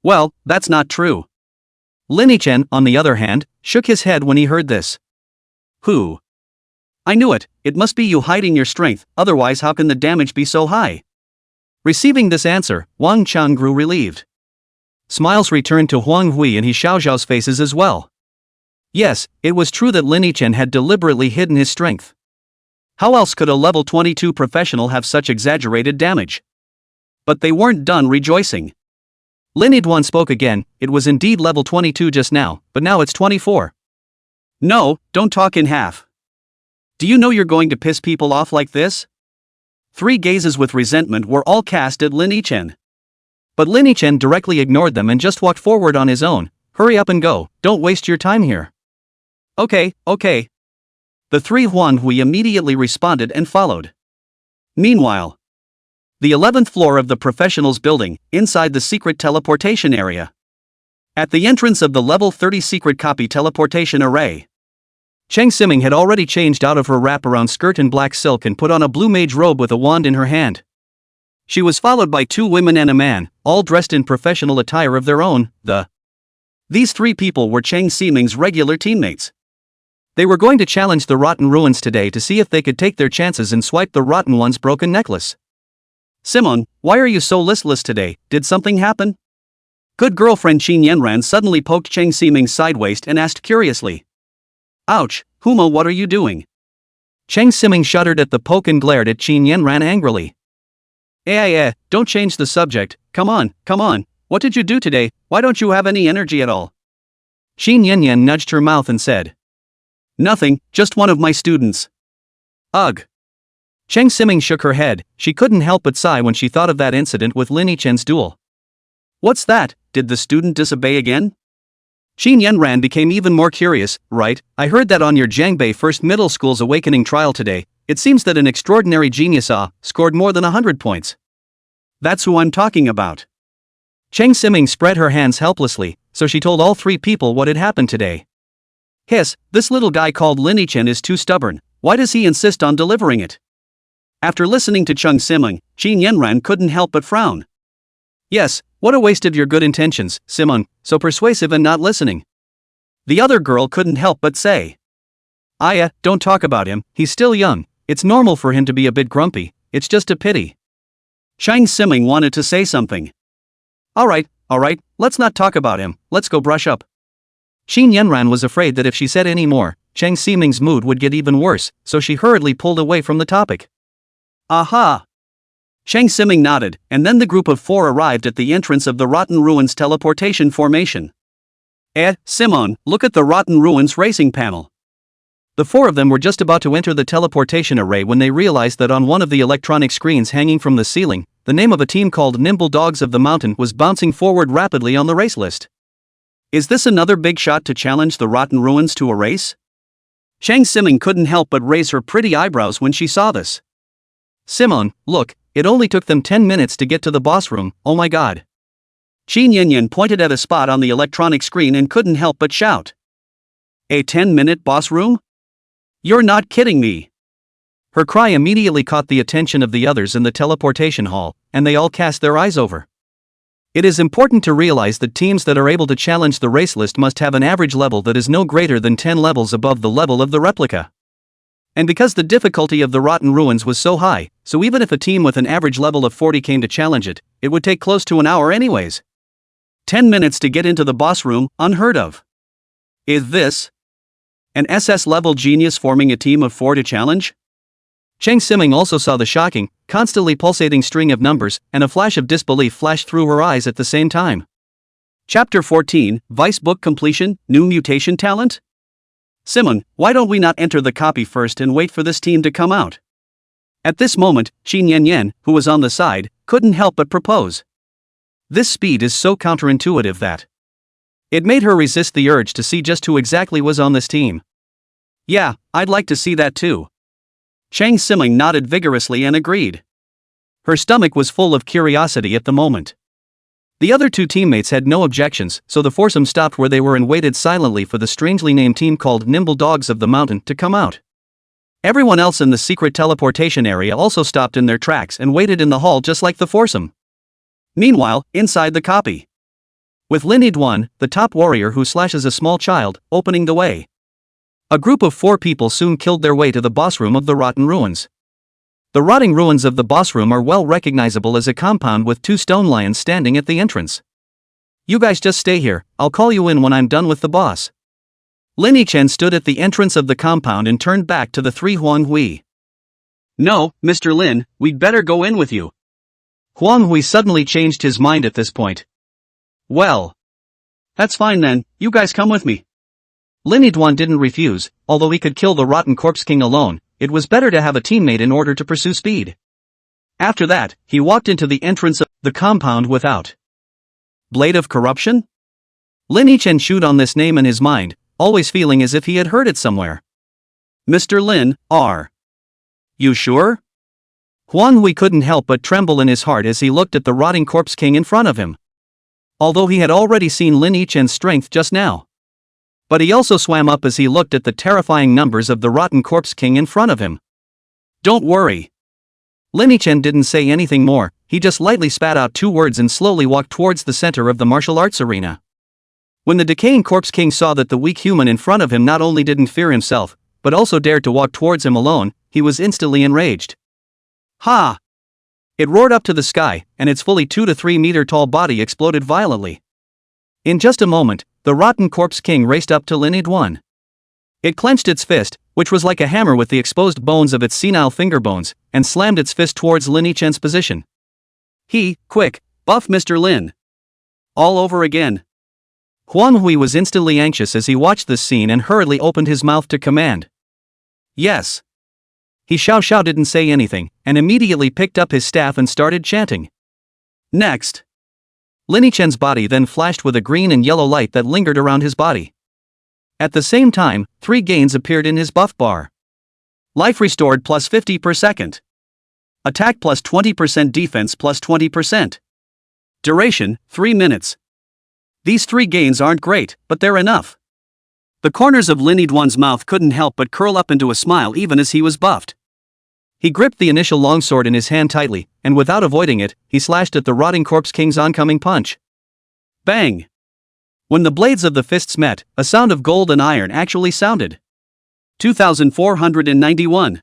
Well, that's not true. Lin Chen, on the other hand, shook his head when he heard this. Who? I knew it, it must be you hiding your strength, otherwise how can the damage be so high? Receiving this answer, Wang Chang grew relieved. Smiles returned to Huang Hui and He Xiao Xiao's faces as well. Yes, it was true that Lin Chen had deliberately hidden his strength. How else could a level 22 professional have such exaggerated damage? But they weren't done rejoicing. Lin Duan spoke again. It was indeed level 22 just now, but now it's 24. No, don't talk in half. Do you know you're going to piss people off like this? 3 gazes with resentment were all cast at Lin Chen. But Lin Chen directly ignored them and just walked forward on his own. Hurry up and go, don't waste your time here. Okay. The 3 Huan Hui immediately responded and followed. Meanwhile, the 11th floor of the professionals building, inside the secret teleportation area. At the entrance of the level 30 secret copy teleportation array, Cheng Siming had already changed out of her wraparound skirt in black silk and put on a blue mage robe with a wand in her hand. She was followed by 2 women and a man, all dressed in professional attire of their own. These 3 people were Cheng Siming's regular teammates. They were going to challenge the Rotten Ruins today to see if they could take their chances and swipe the Rotten One's broken necklace. Simon, why are you so listless today? Did something happen? Good girlfriend Qin Yanran suddenly poked Cheng Siming sideways and asked curiously. Ouch, Huma, what are you doing? Cheng Siming shuddered at the poke and glared at Qin Yanran angrily. Don't change the subject, come on, what did you do today, why don't you have any energy at all? Qin Yanyan nudged her mouth and said. Nothing, just one of my students. Ugh. Cheng Siming shook her head. She couldn't help but sigh when she thought of that incident with Lin Chen's duel. What's that? Did the student disobey again? Qin Yanran became even more curious. Right, I heard that on your Jiangbei First Middle School's awakening trial today, it seems that an extraordinary genius scored more than 100 points. That's who I'm talking about. Cheng Siming spread her hands helplessly, so she told all 3 people what had happened today. Hiss, this little guy called Lin Chen is too stubborn, why does he insist on delivering it? After listening to Cheng Siming, Qin Yanran couldn't help but frown. Yes, what a waste of your good intentions, Simon, so persuasive and not listening. The other girl couldn't help but say. Aya, don't talk about him, he's still young, it's normal for him to be a bit grumpy, it's just a pity. Cheng Siming wanted to say something. Alright, let's not talk about him, let's go brush up. Xin Yanran was afraid that if she said any more, Cheng Ximing's mood would get even worse, so she hurriedly pulled away from the topic. Aha! Cheng Ximing nodded, and then the group of 4 arrived at the entrance of the Rotten Ruins teleportation formation. Simon, look at the Rotten Ruins racing panel. The 4 of them were just about to enter the teleportation array when they realized that on one of the electronic screens hanging from the ceiling, the name of a team called Nimble Dogs of the Mountain was bouncing forward rapidly on the race list. Is this another big shot to challenge the Rotten Ruins to a race? Cheng Ximing couldn't help but raise her pretty eyebrows when she saw this. Simon, look, it only took them 10 minutes to get to the boss room, oh my god. Qin Yanyan pointed at a spot on the electronic screen and couldn't help but shout. A 10-minute boss room? You're not kidding me. Her cry immediately caught the attention of the others in the teleportation hall, and they all cast their eyes over. It is important to realize that teams that are able to challenge the race list must have an average level that is no greater than 10 levels above the level of the replica. And because the difficulty of the Rotten Ruins was so high, so even if a team with an average level of 40 came to challenge it, it would take close to an hour anyways. 10 minutes to get into the boss room, unheard of. Is this an SS-level genius forming a team of 4 to challenge? Cheng Ximing also saw the shocking, constantly pulsating string of numbers, and a flash of disbelief flashed through her eyes at the same time. Chapter 14, Vice Book Completion, New Mutation Talent? Simon, why don't we not enter the copy first and wait for this team to come out? At this moment, Qin Yanyan, who was on the side, couldn't help but propose. This speed is so counterintuitive that it made her resist the urge to see just who exactly was on this team. Yeah, I'd like to see that too. Cheng Ximing nodded vigorously and agreed. Her stomach was full of curiosity at the moment. The other 2 teammates had no objections, so the foursome stopped where they were and waited silently for the strangely named team called Nimble Dogs of the Mountain to come out. Everyone else in the secret teleportation area also stopped in their tracks and waited in the hall just like the foursome. Meanwhile, inside the copy, with Lin Yidwan, the top warrior who slashes a small child, opening the way. A group of 4 people soon killed their way to the boss room of the Rotten Ruins. The rotting ruins of the boss room are well recognizable as a compound with 2 stone lions standing at the entrance. You guys just stay here, I'll call you in when I'm done with the boss. Lin Yichen stood at the entrance of the compound and turned back to the 3 Huang Hui. No, Mr. Lin, we'd better go in with you. Huang Hui suddenly changed his mind at this point. Well, that's fine then, you guys come with me. Lin Yidwan didn't refuse, although he could kill the Rotten Corpse King alone, it was better to have a teammate in order to pursue speed. After that, he walked into the entrance of the compound without Blade of Corruption? Lin Yichen chewed on this name in his mind, always feeling as if he had heard it somewhere. Mr. Lin, are you sure? Huang Hui couldn't help but tremble in his heart as he looked at the rotting Corpse King in front of him. Although he had already seen Lin Yichen's strength just now. But he also swam up as he looked at the terrifying numbers of the Rotten Corpse King in front of him. Don't worry. Lin Yichen didn't say anything more, he just lightly spat out 2 words and slowly walked towards the center of the martial arts arena. When the decaying Corpse King saw that the weak human in front of him not only didn't fear himself, but also dared to walk towards him alone, he was instantly enraged. Ha! It roared up to the sky, and its fully 2 to 3 meter tall body exploded violently. In just a moment, the Rotten Corpse King raced up to Lin Yidwan. It clenched its fist, which was like a hammer with the exposed bones of its senile finger bones, and slammed its fist towards Lin Yichen's position. Quick, buff Mr. Lin. All over again. Huang Hui was instantly anxious as he watched this scene and hurriedly opened his mouth to command. Yes. Xiao didn't say anything, and immediately picked up his staff and started chanting. Next. Lin Yichen's body then flashed with a green and yellow light that lingered around his body. At the same time, 3 gains appeared in his buff bar. Life restored plus 50 per second. Attack plus 20%, defense plus 20%. Duration, 3 minutes. These 3 gains aren't great, but they're enough. The corners of Lin Yidwan's mouth couldn't help but curl up into a smile even as he was buffed. He gripped the initial longsword in his hand tightly, and without avoiding it, he slashed at the Rotting Corpse King's oncoming punch. Bang! When the blades of the fists met, a sound of gold and iron actually sounded. 2,491.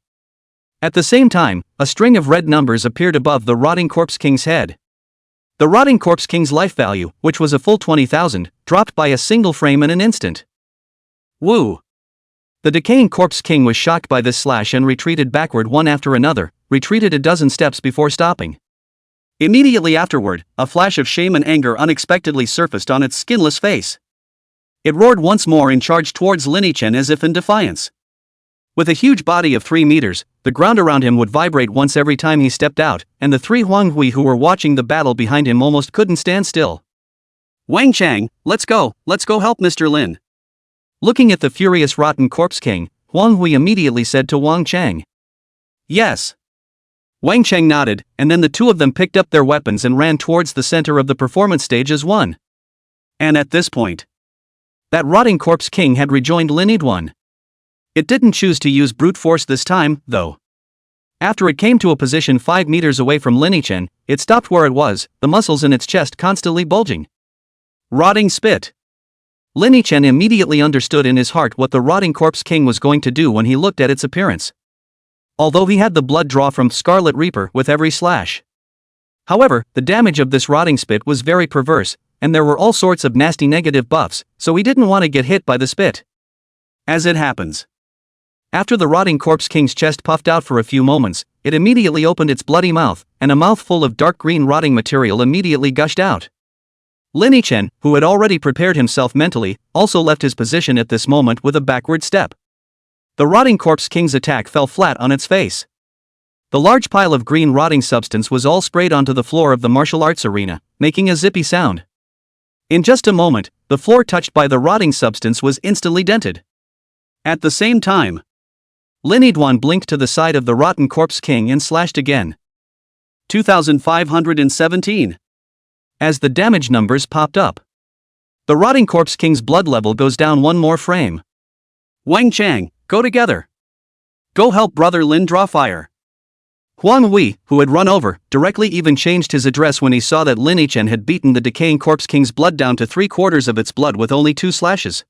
At the same time, a string of red numbers appeared above the Rotting Corpse King's head. The Rotting Corpse King's life value, which was a full 20,000, dropped by a single frame in an instant. Woo! The decaying corpse king was shocked by this slash and retreated backward one after another, retreated a dozen steps before stopping. Immediately afterward, a flash of shame and anger unexpectedly surfaced on its skinless face. It roared once more and charged towards Lin-Chen as if in defiance. With a huge body of 3 meters, the ground around him would vibrate once every time he stepped out, and the 3 Huanghui who were watching the battle behind him almost couldn't stand still. Wang Chang, let's go help Mr. Lin. Looking at the furious rotten corpse king, Huanghui immediately said to Wang Chang. Yes. Wang Chang nodded, and then the two of them picked up their weapons and ran towards the center of the performance stage as one. And at this point, that rotting corpse king had rejoined Lin-Chen. It didn't choose to use brute force this time, though. After it came to a position 5 meters away from Lin-Chen, it stopped where it was, the muscles in its chest constantly bulging. Rotting spit. Lin-Chen immediately understood in his heart what the rotting corpse king was going to do when he looked at its appearance. Although he had the blood draw from Scarlet Reaper with every slash. However, the damage of this rotting spit was very perverse, and there were all sorts of nasty negative buffs, so he didn't want to get hit by the spit. As it happens. After the rotting corpse king's chest puffed out for a few moments, it immediately opened its bloody mouth, and a mouthful of dark green rotting material immediately gushed out. Lin-Chen, who had already prepared himself mentally, also left his position at this moment with a backward step. The rotting corpse king's attack fell flat on its face. The large pile of green rotting substance was all sprayed onto the floor of the martial arts arena, making a zippy sound. In just a moment, the floor touched by the rotting substance was instantly dented. At the same time, Lin-Chen blinked to the side of the rotten corpse king and slashed again. 2517. As the damage numbers popped up, the rotting corpse king's blood level goes down one more frame. Wang Chang, go together. Go help brother Lin draw fire. Huanghui, who had run over, directly even changed his address when he saw that Lin-Chen had beaten the decaying corpse king's blood down to 3/4 of its blood with only 2 slashes.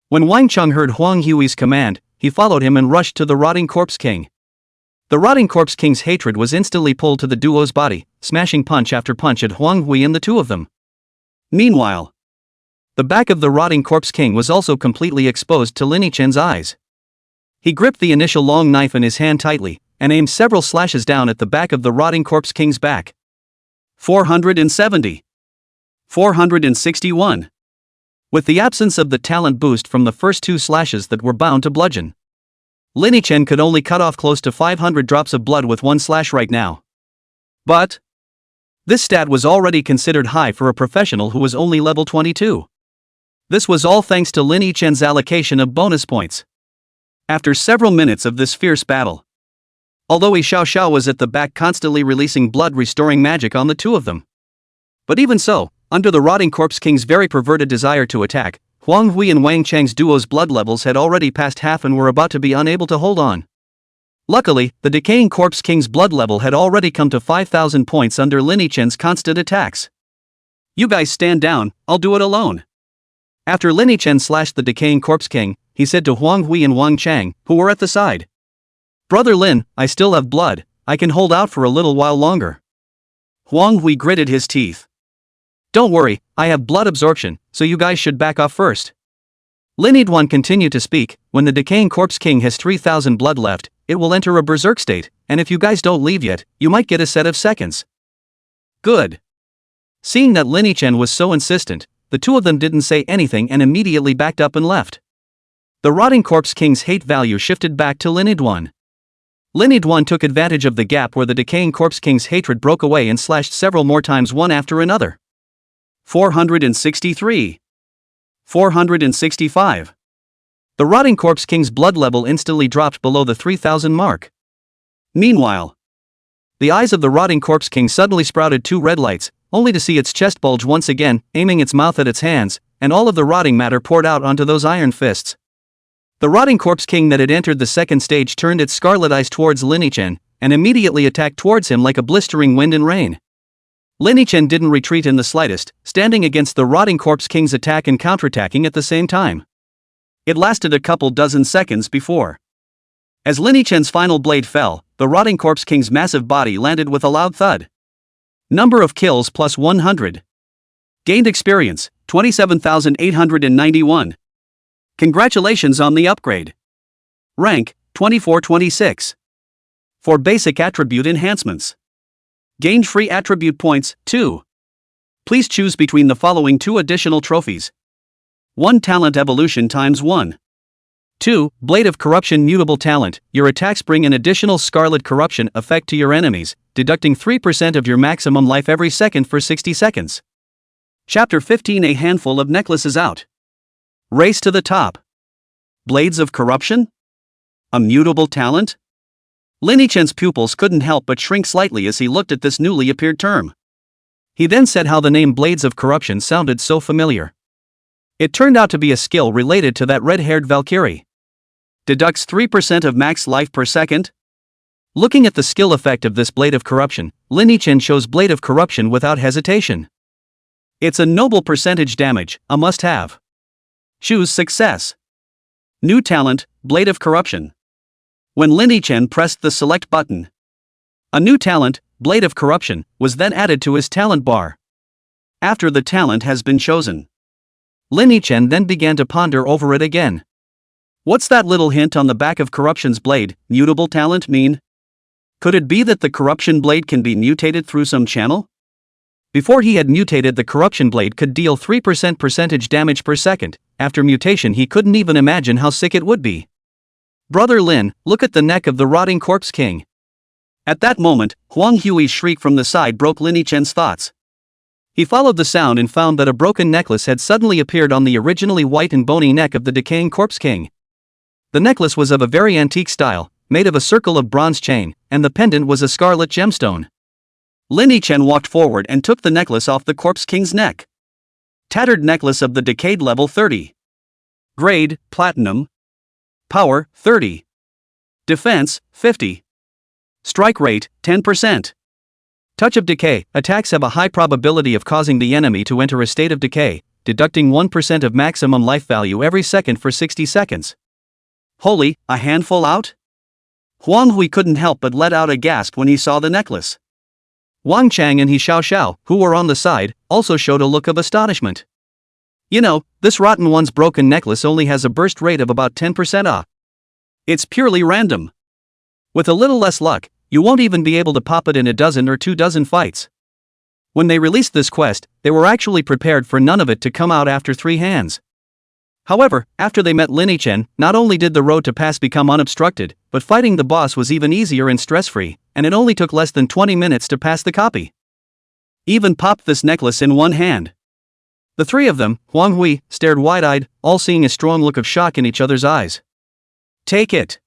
When Wang Chang heard Huanghui's command, he followed him and rushed to the rotting corpse king. The rotting corpse king's hatred was instantly pulled to the duo's body, smashing punch after punch at Huanghui and the two of them. Meanwhile, the back of the rotting corpse king was also completely exposed to Lin-Chen's eyes. He gripped the initial long knife in his hand tightly, and aimed several slashes down at the back of the rotting corpse king's back. 470. 461. With the absence of the talent boost from the first 2 slashes that were bound to bludgeon, Lin-Chen could only cut off close to 500 drops of blood with 1 slash right now. But this stat was already considered high for a professional who was only level 22. This was all thanks to Lin-Chen's allocation of bonus points. After several minutes of this fierce battle, although Xiao Xiao was at the back constantly releasing blood-restoring magic on the two of them. But even so, under the rotting corpse king's very perverted desire to attack, Huanghui and Wang Chang's duo's blood levels had already passed half and were about to be unable to hold on. Luckily, the decaying corpse king's blood level had already come to 5,000 points under Lin-Chen's constant attacks. You guys stand down, I'll do it alone. After Lin-Chen slashed the decaying corpse king, he said to Huanghui and Wang Chang, who were at the side. Brother Lin, I still have blood, I can hold out for a little while longer. Huanghui gritted his teeth. Don't worry, I have blood absorption, so you guys should back off first. Lin-Chen continued to speak, when the decaying corpse king has 3,000 blood left, it will enter a berserk state, and if you guys don't leave yet, you might get a set of seconds. Good. Seeing that Lin-Chen was so insistent, the two of them didn't say anything and immediately backed up and left. The rotting corpse king's hate value shifted back to Lin-Chen. Lin-Chen took advantage of the gap where the decaying corpse king's hatred broke away and slashed several more times one after another. 463. 465. The rotting corpse king's blood level instantly dropped below the 3,000 mark. Meanwhile, the eyes of the rotting corpse king suddenly sprouted 2 red lights, only to see its chest bulge once again, aiming its mouth at its hands, and all of the rotting matter poured out onto those iron fists. The rotting corpse king that had entered the second stage turned its scarlet eyes towards Lin-Chen, and immediately attacked towards him like a blistering wind and rain. Lin-Chen didn't retreat in the slightest, standing against the rotting corpse king's attack and counterattacking at the same time. It lasted a couple dozen seconds before, as Lin-Chen's final blade fell, the rotting corpse king's massive body landed with a loud thud. Number of kills plus 100. Gained experience, 27,891. Congratulations on the upgrade. Rank, 2426. For basic attribute enhancements. Gain free attribute points, 2. Please choose between the following 2 additional trophies. 1 talent evolution times 1. 2. Blade of Corruption mutable talent. Your attacks bring an additional scarlet corruption effect to your enemies, deducting 3% of your maximum life every second for 60 seconds. Chapter 15. A handful of necklaces out. Race to the top. Blades of Corruption? A mutable talent? Lin-Chen's pupils couldn't help but shrink slightly as he looked at this newly appeared term. He then said how the name Blades of Corruption sounded so familiar. It turned out to be a skill related to that red-haired Valkyrie. Deducts 3% of max life per second? Looking at the skill effect of this Blade of Corruption, Lin-Chen chose Blade of Corruption without hesitation. It's a noble percentage damage, a must-have. Choose success. New talent, Blade of Corruption. When Lin-Chen pressed the select button, a new talent, Blade of Corruption, was then added to his talent bar. After the talent has been chosen, Lin-Chen then began to ponder over it again. What's that little hint on the back of Corruption's blade, mutable talent, mean? Could it be that the Corruption blade can be mutated through some channel? Before he had mutated, the Corruption blade could deal 3% percentage damage per second. After mutation, he couldn't even imagine how sick it would be. Brother Lin, look at the neck of the rotting corpse king. At that moment, Huang Hui's shriek from the side broke Lin-Chen's thoughts. He followed the sound and found that a broken necklace had suddenly appeared on the originally white and bony neck of the decaying corpse king. The necklace was of a very antique style, made of a circle of bronze chain, and the pendant was a scarlet gemstone. Lin-Chen walked forward and took the necklace off the corpse king's neck. Tattered necklace of the decayed level 30. Grade, Platinum. Power, 30. Defense, 50. Strike rate, 10%. Touch of Decay. Attacks have a high probability of causing the enemy to enter a state of decay, deducting 1% of maximum life value every second for 60 seconds. Holy, a handful out? Huang Hui couldn't help but let out a gasp when he saw the necklace. Wang Chang and He Xiao, who were on the side, also showed a look of astonishment. You know, this rotten one's broken necklace only has a burst rate of about 10% off. It's purely random. With a little less luck, you won't even be able to pop it in a dozen or 2 dozen fights. When they released this quest, they were actually prepared for none of it to come out after 3 hands. However, after they met Lin-Chen, not only did the road to pass become unobstructed, but fighting the boss was even easier and stress-free, and it only took less than 20 minutes to pass the copy. Even popped this necklace in one hand. The 3 of them, Huang Hui, stared wide-eyed, all seeing a strong look of shock in each other's eyes. Take it.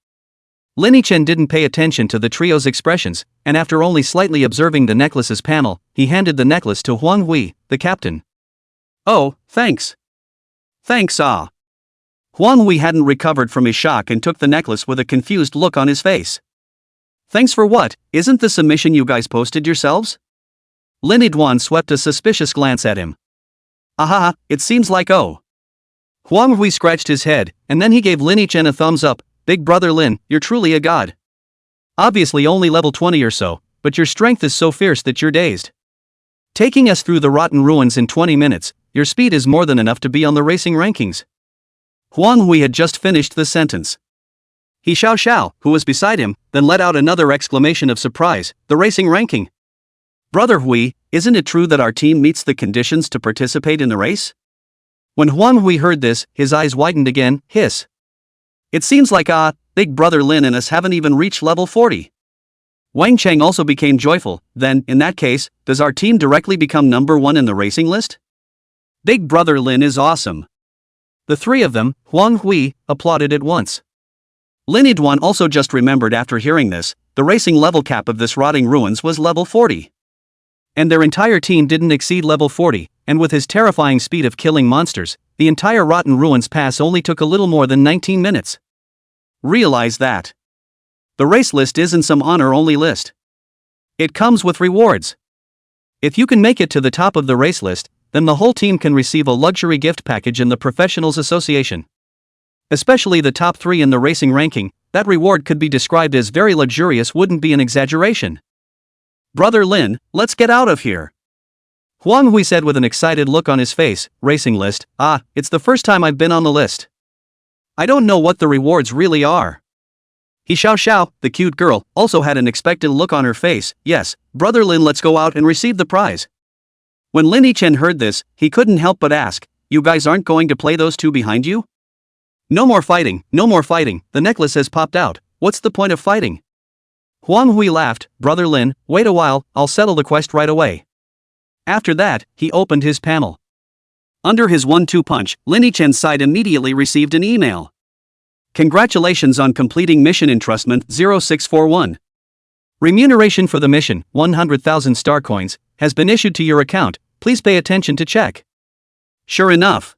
Lin-Chen didn't pay attention to the trio's expressions, and after only slightly observing the necklace's panel, he handed the necklace to Huang Hui, the captain. Oh, thanks. Thanks. Huang Hui hadn't recovered from his shock and took the necklace with a confused look on his face. Thanks for what? Isn't this a mission you guys posted yourselves? Lin Duan swept a suspicious glance at him. Ahaha, it seems like oh. Huang Hui scratched his head, and then he gave Lin-Chen a thumbs up. Big brother Lin, you're truly a god. Obviously only level 20 or so, but your strength is so fierce that you're dazed. Taking us through the rotten ruins in 20 minutes, your speed is more than enough to be on the racing rankings. Huang Hui had just finished the sentence. He Xiao, who was beside him, then let out another exclamation of surprise, the racing ranking. Brother Hui, isn't it true that our team meets the conditions to participate in the race? When Huang Hui heard this, his eyes widened again, hiss. It seems like big brother Lin and us haven't even reached level 40. Wang Cheng also became joyful. Then, in that case, does our team directly become number 1 in the racing list? Big brother Lin is awesome. The 3 of them, Huang Hui, applauded at once. Lin Duan also just remembered after hearing this, the racing level cap of this rotting ruins was level 40. And their entire team didn't exceed level 40, and with his terrifying speed of killing monsters, the entire rotten ruins pass only took a little more than 19 minutes. Realize that the race list isn't some honor-only list. It comes with rewards. If you can make it to the top of the race list, then the whole team can receive a luxury gift package in the Professionals Association. Especially the top 3 in the racing ranking, that reward could be described as very luxurious wouldn't be an exaggeration. Brother Lin, let's get out of here. Huang Hui said with an excited look on his face, racing list, it's the first time I've been on the list. I don't know what the rewards really are. He Xiao Xiao, the cute girl, also had an expectant look on her face. Yes, Brother Lin, let's go out and receive the prize. When Lin Yichen heard this, he couldn't help but ask, you guys aren't going to play those two behind you? No more fighting, no more fighting, the necklace has popped out, what's the point of fighting? Huang Hui laughed, Brother Lin, wait a while, I'll settle the quest right away. After that, he opened his panel. Under his 1-2 punch, Lin Yichen's side immediately received an email. Congratulations on completing mission entrustment 0641. Remuneration for the mission, 100,000 star coins, has been issued to your account, please pay attention to check. Sure enough.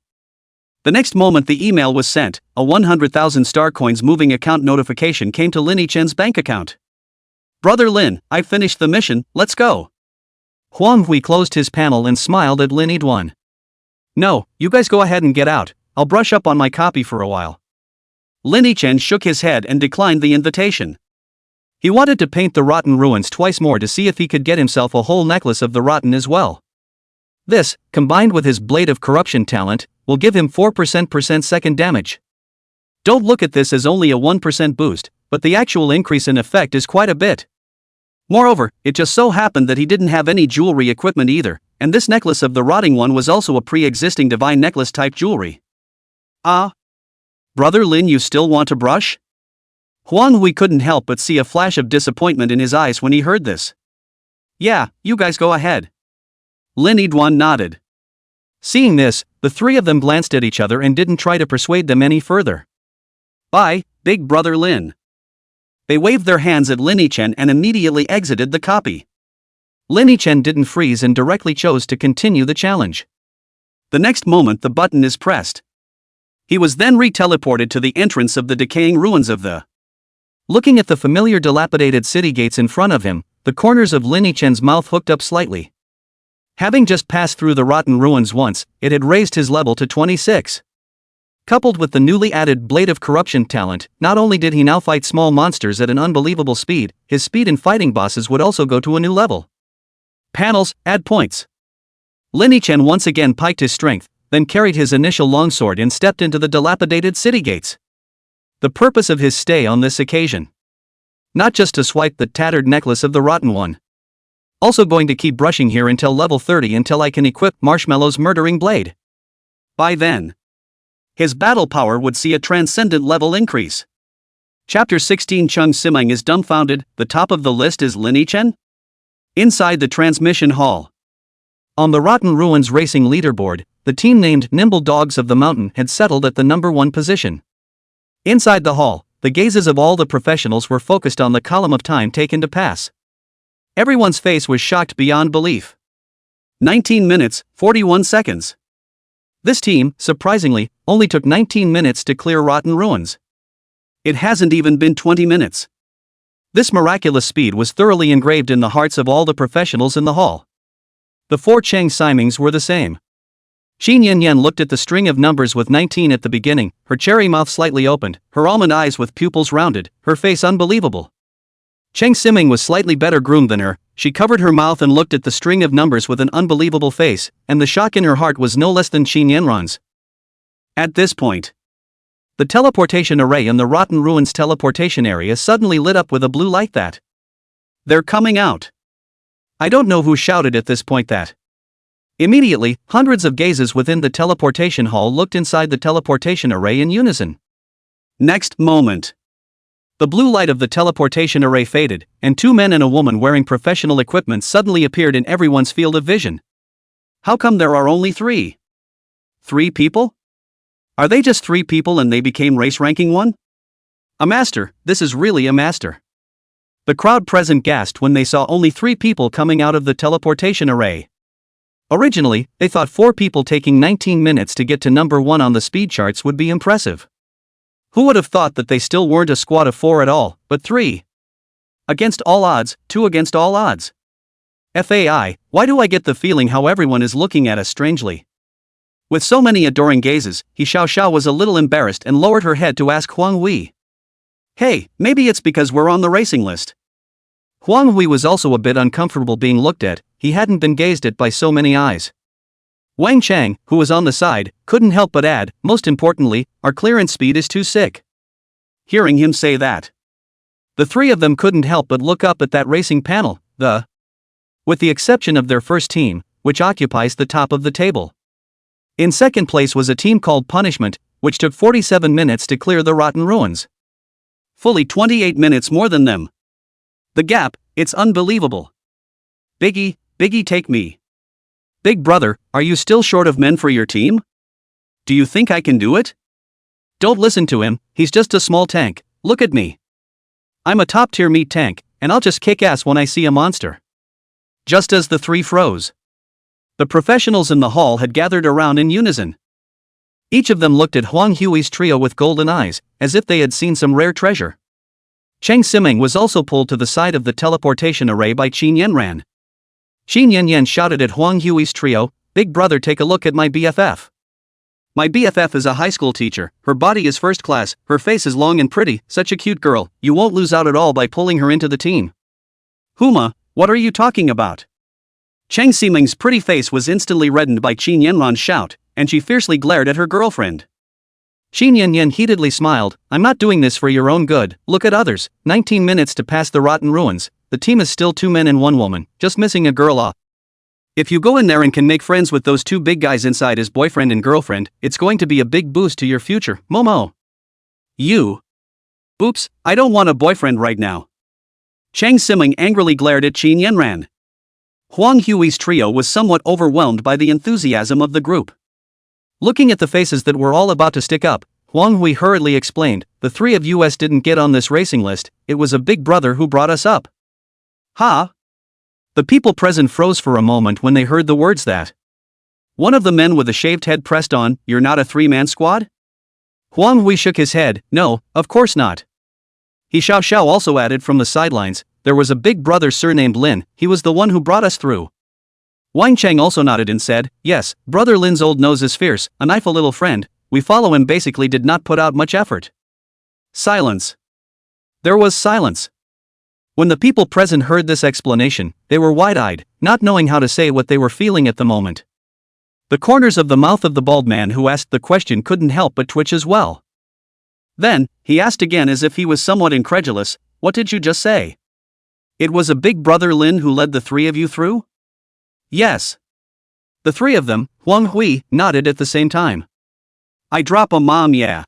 The next moment the email was sent, a 100,000 star coins moving account notification came to Lin Yichen's bank account. Brother Lin, I finished the mission, let's go. Huang Hui closed his panel and smiled at Lin Yiduan. No, you guys go ahead and get out, I'll brush up on my copy for a while. Lin Yichen shook his head and declined the invitation. He wanted to paint the rotten ruins twice more to see if he could get himself a whole necklace of the rotten as well. This, combined with his blade of corruption talent, will give him 4% second damage. Don't look at this as only a 1% boost, but the actual increase in effect is quite a bit. Moreover, it just so happened that he didn't have any jewelry equipment either, and this necklace of the rotting one was also a pre-existing divine necklace type jewelry. Ah? Brother Lin, you still want to brush? Huang Hui couldn't help but see a flash of disappointment in his eyes when he heard this. Yeah, you guys go ahead. Lin Yiduan nodded. Seeing this, the three of them glanced at each other and didn't try to persuade them any further. Bye, Big Brother Lin. They waved their hands at Lin Yichen and immediately exited the copy. Lin Yichen didn't freeze and directly chose to continue the challenge. The next moment the button is pressed. He was then re-teleported to the entrance of the decaying ruins of the. Looking at the familiar dilapidated city gates in front of him, the corners of Lin Yichen's mouth hooked up slightly. Having just passed through the rotten ruins once, it had raised his level to 26. Coupled with the newly added Blade of Corruption talent, not only did he now fight small monsters at an unbelievable speed, his speed in fighting bosses would also go to a new level. Panels, add points. Lin Yichen once again piked his strength, then carried his initial longsword and stepped into the dilapidated city gates. The purpose of his stay on this occasion. Not just to swipe the tattered necklace of the rotten one. Also going to keep brushing here until level 30 until I can equip Marshmallow's murdering blade. By then, his battle power would see a transcendent level increase. Chapter 16 Chung Simeng is dumbfounded, the top of the list is Lin Yichen? Inside the transmission hall. On the Rotten Ruins Racing leaderboard, the team named Nimble Dogs of the Mountain had settled at the number 1 position. Inside the hall, the gazes of all the professionals were focused on the column of time taken to pass. Everyone's face was shocked beyond belief. 19 minutes, 41 seconds. This team, surprisingly, only took 19 minutes to clear Rotten Ruins. It hasn't even been 20 minutes. This miraculous speed was thoroughly engraved in the hearts of all the professionals in the hall. The 4 Cheng Simings were the same. Xin Yanyan looked at the string of numbers with 19 at the beginning, her cherry mouth slightly opened, her almond eyes with pupils rounded, her face unbelievable. Cheng Siming was slightly better groomed than her, she covered her mouth and looked at the string of numbers with an unbelievable face, and the shock in her heart was no less than Xin Yanran's. At this point, the teleportation array in the Rotten Ruins teleportation area suddenly lit up with a blue light that. They're coming out. I don't know who shouted at this point that. Immediately, hundreds of gazes within the teleportation hall looked inside the teleportation array in unison. Next moment. The blue light of the teleportation array faded, and 2 men and a woman wearing professional equipment suddenly appeared in everyone's field of vision. How come there are only 3? 3 people? Are they just 3 people and they became race ranking 1? A master, this is really a master. The crowd present gasped when they saw only 3 people coming out of the teleportation array. Originally, they thought 4 people taking 19 minutes to get to number 1 on the speed charts would be impressive. Who would have thought that they still weren't a squad of 4 at all, but 3? Against all odds, 2 against all odds. FAI, why do I get the feeling how everyone is looking at us strangely? With so many adoring gazes, He Xiao Xiao was a little embarrassed and lowered her head to ask Huang Hui. Hey, maybe it's because we're on the racing list. Huang Hui was also a bit uncomfortable being looked at, he hadn't been gazed at by so many eyes. Wang Chang, who was on the side, couldn't help but add, most importantly, our clearance speed is too sick. Hearing him say that, the three of them couldn't help but look up at that racing panel, with the exception of their first team, which occupies the top of the table. In second place was a team called Punishment, which took 47 minutes to clear the rotten ruins. Fully 28 minutes more than them. The gap, it's unbelievable. Biggie, take me. Big brother, are you still short of men for your team? Do you think I can do it? Don't listen to him, he's just a small tank, look at me. I'm a top-tier meat tank, and I'll just kick ass when I see a monster. Just as the three froze, the professionals in the hall had gathered around in unison. Each of them looked at Huang Hui's trio with golden eyes, as if they had seen some rare treasure. Cheng Siming was also pulled to the side of the teleportation array by Qin Yanran. Qin Yanyan shouted at Huang Hui's trio, "Big brother, take a look at my BFF. My BFF is a high school teacher, her body is first class, her face is long and pretty, such a cute girl, you won't lose out at all by pulling her into the team." "Huma, what are you talking about?" Cheng Siming's pretty face was instantly reddened by Qin Yanran's shout, and she fiercely glared at her girlfriend. Qin Yanyan heatedly smiled, "I'm not doing this for your own good, look at others, 19 minutes to pass the rotten ruins, the team is still 2 men and 1 woman, just missing a girl off. If you go in there and can make friends with those 2 big guys inside as boyfriend and girlfriend, it's going to be a big boost to your future, Momo." "You? Oops, I don't want a boyfriend right now." Cheng Siming angrily glared at Qin Yanran. Huang Hui's trio was somewhat overwhelmed by the enthusiasm of the group. Looking at the faces that were all about to stick up, Huang Hui hurriedly explained, "The 3 of us didn't get on this racing list, it was a big brother who brought us up." "Ha?" The people present froze for a moment when they heard the words that. One of the men with a shaved head pressed on, "You're not a 3-man squad?" Huang Hui shook his head, "No, of course not." He Xiao Xiao also added from the sidelines, "There was a big brother surnamed Lin, he was the one who brought us through." Wang Cheng also nodded and said, "Yes, brother Lin's old nose is fierce, a knife a little friend, we follow him basically did not put out much effort." Silence. There was silence. When the people present heard this explanation, they were wide-eyed, not knowing how to say what they were feeling at the moment. The corners of the mouth of the bald man who asked the question couldn't help but twitch as well. Then, he asked again as if he was somewhat incredulous, "What did you just say? It was a big brother Lin who led the 3 of you through?" "Yes." The 3 of them, Huang Hui, nodded at the same time. "I drop a mom, yeah."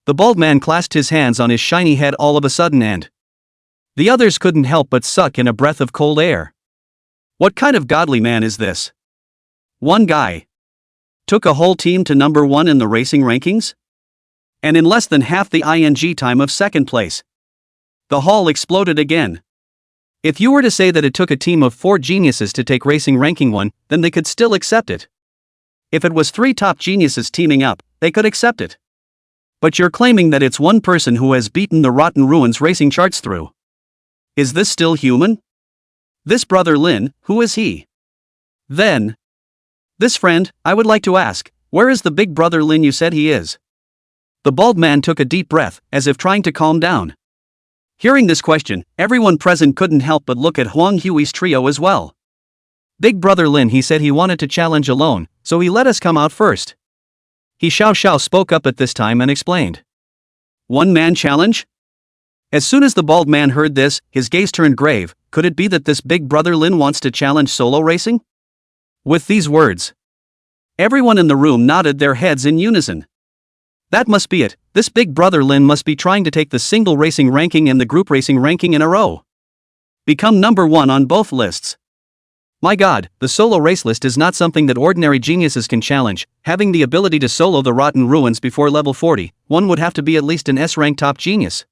The bald man clasped his hands on his shiny head all of a sudden and the others couldn't help but suck in a breath of cold air. What kind of godly man is this? One guy took a whole team to number 1 in the racing rankings? And in less than half the ING time of second place. The hall exploded again. If you were to say that it took a team of 4 geniuses to take racing ranking 1, then they could still accept it. If it was 3 top geniuses teaming up, they could accept it. But you're claiming that it's one person who has beaten the rotten ruins racing charts through. Is this still human? This brother Lin, who is he? Then, this friend, I would like to ask, where is the big brother Lin you said he is? The bald man took a deep breath, as if trying to calm down. Hearing this question, everyone present couldn't help but look at Huang Hui's trio as well. Big brother Lin, he said he wanted to challenge alone, so he let us come out first. He Xiao Xiao spoke up at this time and explained. 1-man challenge? As soon as the bald man heard this, his gaze turned grave. Could it be that this big brother Lin wants to challenge solo racing? With these words, everyone in the room nodded their heads in unison. That must be it, this big brother Lin must be trying to take the single racing ranking and the group racing ranking in a row. Become number 1 on both lists. My god, the solo race list is not something that ordinary geniuses can challenge. Having the ability to solo the rotten ruins before level 40, one would have to be at least an S-rank top genius.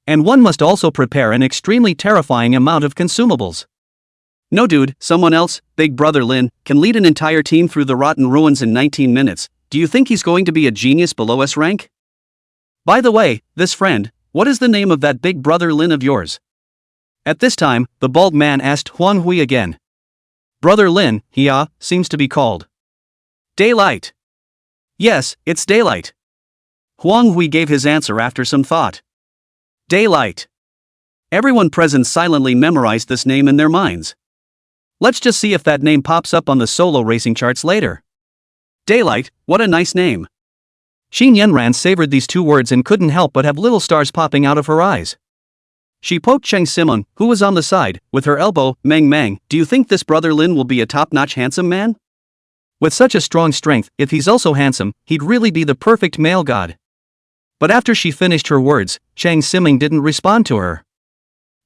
And one must also prepare an extremely terrifying amount of consumables. No dude, someone else, big brother Lin, can lead an entire team through the rotten ruins in 19 minutes. Do you think he's going to be a genius below S rank? By the way, this friend, what is the name of that big brother Lin of yours? At this time, the bald man asked Huang Hui again. Brother Lin, seems to be called. Daylight. Yes, it's Daylight. Huang Hui gave his answer after some thought. Daylight. Everyone present silently memorized this name in their minds. Let's just see if that name pops up on the solo racing charts later. Daylight, what a nice name. Xin Yanran savored these two words and couldn't help but have little stars popping out of her eyes. She poked Cheng Simon, who was on the side, with her elbow. Mang, do you think this brother Lin will be a top-notch handsome man? With such a strong strength, if he's also handsome, he'd really be the perfect male god. But after she finished her words, Chang Siming didn't respond to her.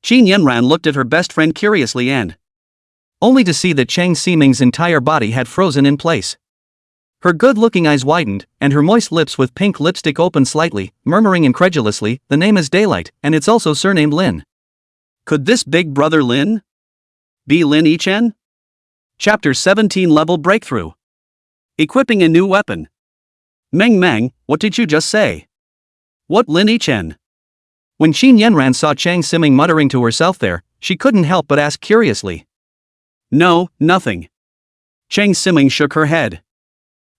Xin Yanran looked at her best friend curiously and only to see that Chang Siming's entire body had frozen in place. Her good-looking eyes widened, and her moist lips with pink lipstick opened slightly, murmuring incredulously, the name is Daylight, and it's also surnamed Lin. Could this big brother Lin be Lin Yichen? Chapter 17 Level Breakthrough. Equipping a new weapon. Mang, what did you just say? What Lin Yichen? When Xin Yanran saw Chang Siming muttering to herself there, she couldn't help but ask curiously. No, nothing. Chang Siming shook her head.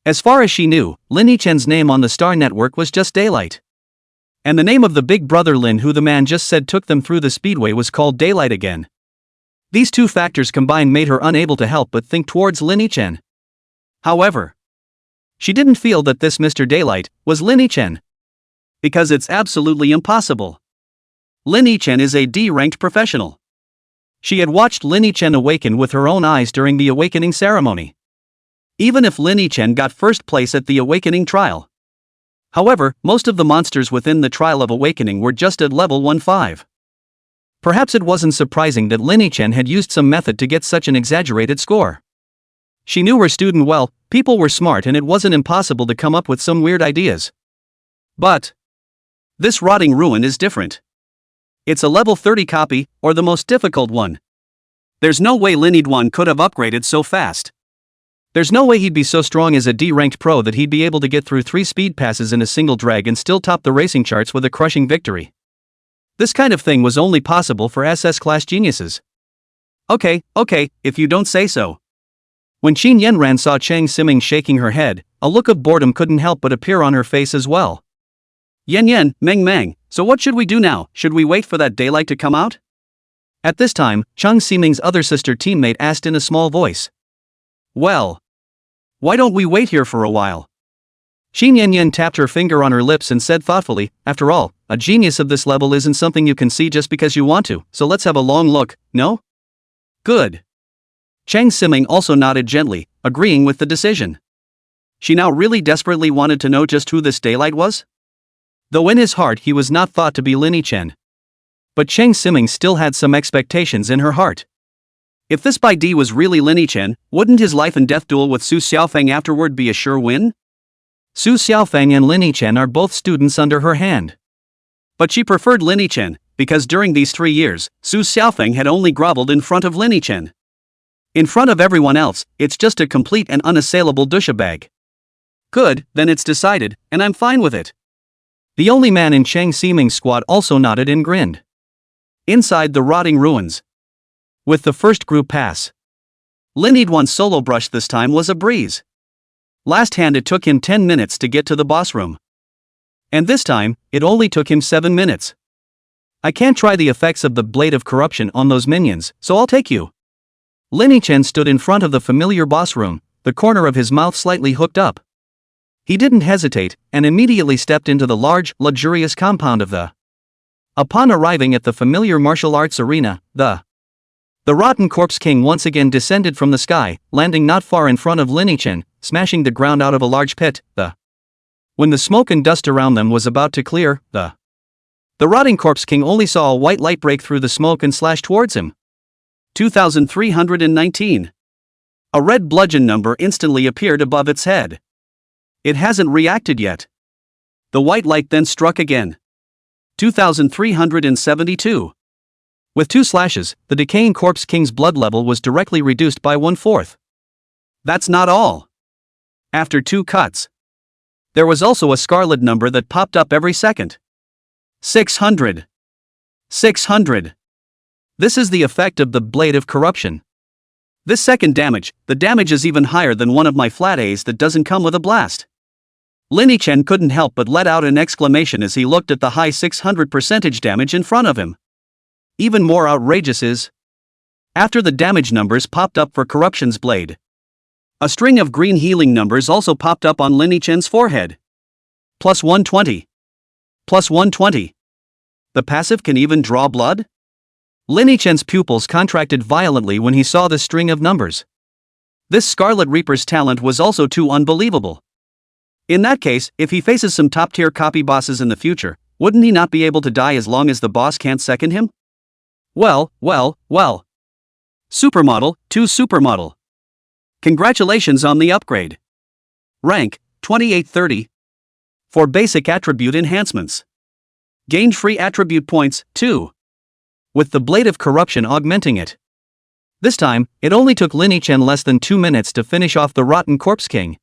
As far as she knew, Lin Yichen's name on the Star Network was just Daylight. And the name of the big brother Lin who the man just said took them through the speedway was called Daylight again. These two factors combined made her unable to help but think towards Lin Yichen. However, she didn't feel that this Mr. Daylight was Lin Yichen. Because it's absolutely impossible. Lin Yichen is a D-ranked professional. She had watched Lin Yichen awaken with her own eyes during the awakening ceremony. Even if Lin Yichen got first place at the awakening trial. However, most of the monsters within the trial of awakening were just at level 1-5. Perhaps it wasn't surprising that Lin Yichen had used some method to get such an exaggerated score. She knew her student well, people were smart and it wasn't impossible to come up with some weird ideas. But this rotting ruin is different. It's a level 30 copy, or the most difficult one. There's no way Lin Yidwan could have upgraded so fast. There's no way he'd be so strong as a D-ranked pro that he'd be able to get through 3 speed passes in a single drag and still top the racing charts with a crushing victory. This kind of thing was only possible for SS-class geniuses. Okay, if you don't say so. When Xin Yanran saw Chang Siming shaking her head, a look of boredom couldn't help but appear on her face as well. Yan, Mang, so what should we do now? Should we wait for that Daylight to come out? At this time, Chang Siming's other sister teammate asked in a small voice. Well, why don't we wait here for a while? Xin Yanyan tapped her finger on her lips and said thoughtfully, after all, a genius of this level isn't something you can see just because you want to, so let's have a long look, no? Good. Chang Siming also nodded gently, agreeing with the decision. She now really desperately wanted to know just who this Daylight was? Though in his heart he was not thought to be Lin Yichen. But Chang Siming still had some expectations in her heart. If this Bai Di was really Lin Yichen, wouldn't his life and death duel with Su Xiaofeng afterward be a sure win? Su Xiaofeng and Lin Yichen are both students under her hand. But she preferred Lin Yichen, because during these 3 years, Su Xiaofeng had only groveled in front of Lin Yichen. In front of everyone else, it's just a complete and unassailable douchebag. Good, then it's decided, and I'm fine with it. The only man in Chang Siming's squad also nodded and grinned. Inside the rotting ruins. With the first group pass. Lin Yidwan's solo brush this time was a breeze. Last hand it took him 10 minutes to get to the boss room. And this time, it only took him 7 minutes. I can't try the effects of the blade of corruption on those minions, so I'll take you. Lin Yichen stood in front of the familiar boss room, the corner of his mouth slightly hooked up. He didn't hesitate, and immediately stepped into the large, luxurious compound of the. Upon arriving at the familiar martial arts arena, the Rotten Corpse King once again descended from the sky, landing not far in front of Lin Yichen, smashing the ground out of a large pit, When the smoke and dust around them was about to clear, the Rotting Corpse King only saw a white light break through the smoke and slash towards him. 2319. A red bludgeon number instantly appeared above its head. It hasn't reacted yet. The white light then struck again. 2372. With 2 slashes, the decaying Corpse King's blood level was directly reduced by 1/4. That's not all. After 2 cuts, there was also a scarlet number that popped up every second. 600. 600. This is the effect of the blade of corruption. This second damage, the damage is even higher than one of my flat A's that doesn't come with a blast. Lin Yichen couldn't help but let out an exclamation as he looked at the high 600% damage in front of him. Even more outrageous is, after the damage numbers popped up for Corruption's blade, A string of green healing numbers also popped up on Lin Yichen's forehead. Plus 120. Plus 120. The passive can even draw blood? Lin Yichen's pupils contracted violently when he saw this string of numbers. This Scarlet Reaper's talent was also too unbelievable. In that case, if he faces some top-tier copy bosses in the future, wouldn't he not be able to die as long as the boss can't second him? Well. Supermodel, to Supermodel. Congratulations on the upgrade. Rank, 2830. For basic attribute enhancements. Gained free attribute points, 2. With the Blade of Corruption augmenting it. This time, it only took Lin Yichen less than 2 minutes to finish off the Rotten Corpse King.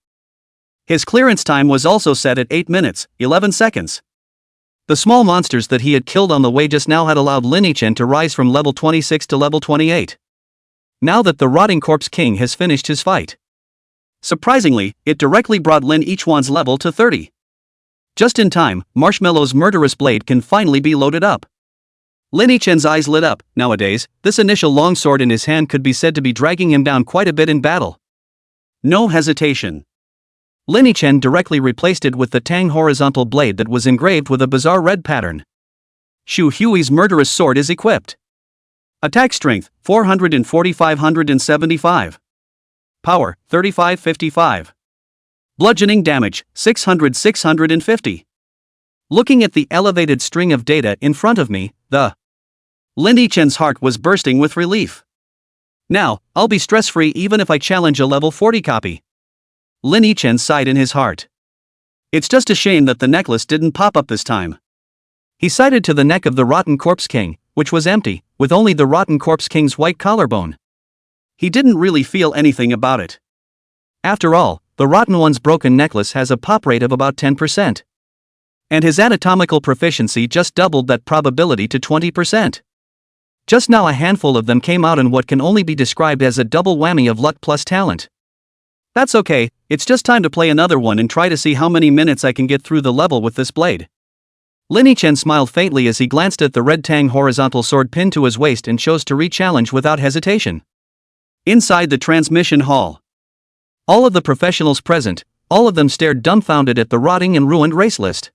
His clearance time was also set at 8 minutes, 11 seconds. The small monsters that he had killed on the way just now had allowed Lin Yichen to rise from level 26 to level 28. Now that the Rotting Corpse King has finished his fight. Surprisingly, it directly brought Lin Yichen's level to 30. Just in time, Marshmallow's murderous blade can finally be loaded up. Lin Yichen's eyes lit up. Nowadays, this initial longsword in his hand could be said to be dragging him down quite a bit in battle. No hesitation. Lin Yichen directly replaced it with the Tang horizontal blade that was engraved with a bizarre red pattern. Shu Hui's murderous sword is equipped. Attack strength, 440-575. Power, 35-55. Bludgeoning damage, 600-650. Looking at the elevated string of data in front of me, Lin Yichen's heart was bursting with relief. Now, I'll be stress-free even if I challenge a level 40 copy. Lin Yichen sighed in his heart. It's just a shame that the necklace didn't pop up this time. He sighted to the neck of the Rotten Corpse King, which was empty, with only the Rotten Corpse King's white collarbone. He didn't really feel anything about it. After all, the Rotten One's broken necklace has a pop rate of about 10%. And his anatomical proficiency just doubled that probability to 20%. Just now a handful of them came out in what can only be described as a double whammy of luck plus talent. That's okay, it's just time to play another one and try to see how many minutes I can get through the level with this blade. Lin Yichen smiled faintly as he glanced at the red Tang horizontal sword pinned to his waist and chose to re-challenge without hesitation. Inside the transmission hall. All of the professionals present, all of them stared dumbfounded at the rotting and ruined race list.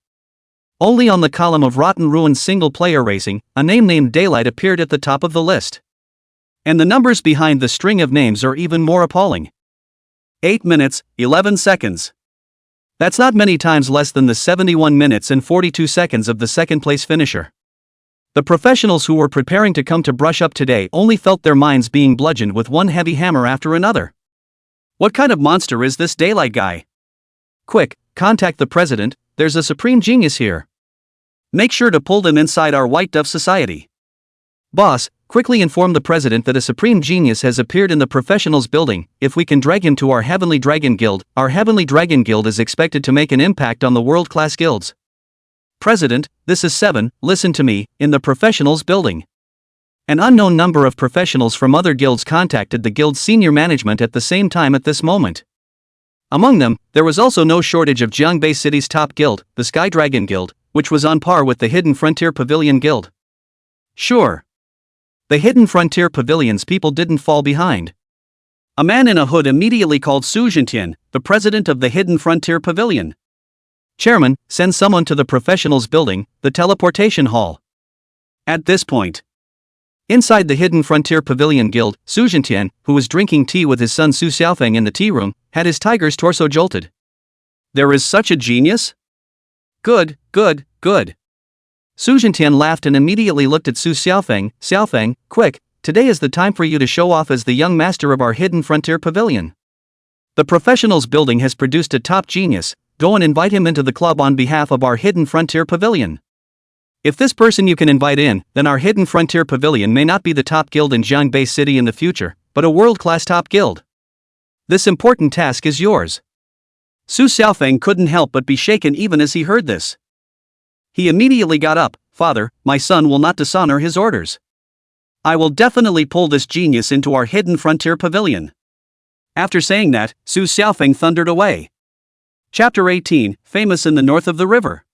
Only on the column of Rotten Ruined single-player racing, a name named Daylight appeared at the top of the list. And the numbers behind the string of names are even more appalling. 8 minutes, 11 seconds. That's not many times less than the 71 minutes and 42 seconds of the second-place finisher. The professionals who were preparing to come to brush up today only felt their minds being bludgeoned with one heavy hammer after another. What kind of monster is this Daylight guy? Quick, contact the president, there's a supreme genius here. Make sure to pull them inside our White Dove Society. Boss, quickly inform the president that a supreme genius has appeared in the professionals building. If we can drag him to our Heavenly Dragon Guild, our Heavenly Dragon Guild is expected to make an impact on the world-class guilds. President, this is 7, listen to me, in the professionals building. An unknown number of professionals from other guilds contacted the guild's senior management at the same time at this moment. Among them, there was also no shortage of Jiangbei City's top guild, the Sky Dragon Guild, which was on par with the Hidden Frontier Pavilion Guild. Sure. The Hidden Frontier Pavilion's people didn't fall behind. A man in a hood immediately called Su Jintian, the president of the Hidden Frontier Pavilion. Chairman, send someone to the professionals building, the teleportation hall. At this point, inside the Hidden Frontier Pavilion Guild, Su Jintian, who was drinking tea with his son Su Xiaofeng in the tea room, had his tiger's torso jolted. There is such a genius? Good. Su Jintian laughed and immediately looked at Su Xiaofeng. Xiaofeng, quick, today is the time for you to show off as the young master of our Hidden Frontier Pavilion. The professionals building has produced a top genius, go and invite him into the club on behalf of our Hidden Frontier Pavilion. If this person you can invite in, then our Hidden Frontier Pavilion may not be the top guild in Jiangbei City in the future, but a world-class top guild. This important task is yours. Su Xiaofeng couldn't help but be shaken even as he heard this. He immediately got up. Father, my son will not dishonor his orders. I will definitely pull this genius into our Hidden Frontier Pavilion. After saying that, Su Xiaofeng thundered away. Chapter 18, Famous in the North of the River.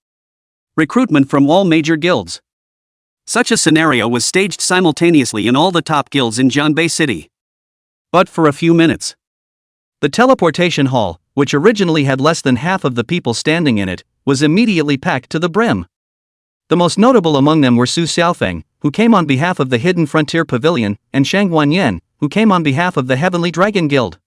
Recruitment from all major guilds. Such a scenario was staged simultaneously in all the top guilds in Jiangbei City. But for a few minutes. The The teleportation hall, which originally had less than half of the people standing in it, was immediately packed to the brim. The most notable among them were Su Xiaofeng, who came on behalf of the Hidden Frontier Pavilion, and Shang Guanyan, who came on behalf of the Heavenly Dragon Guild.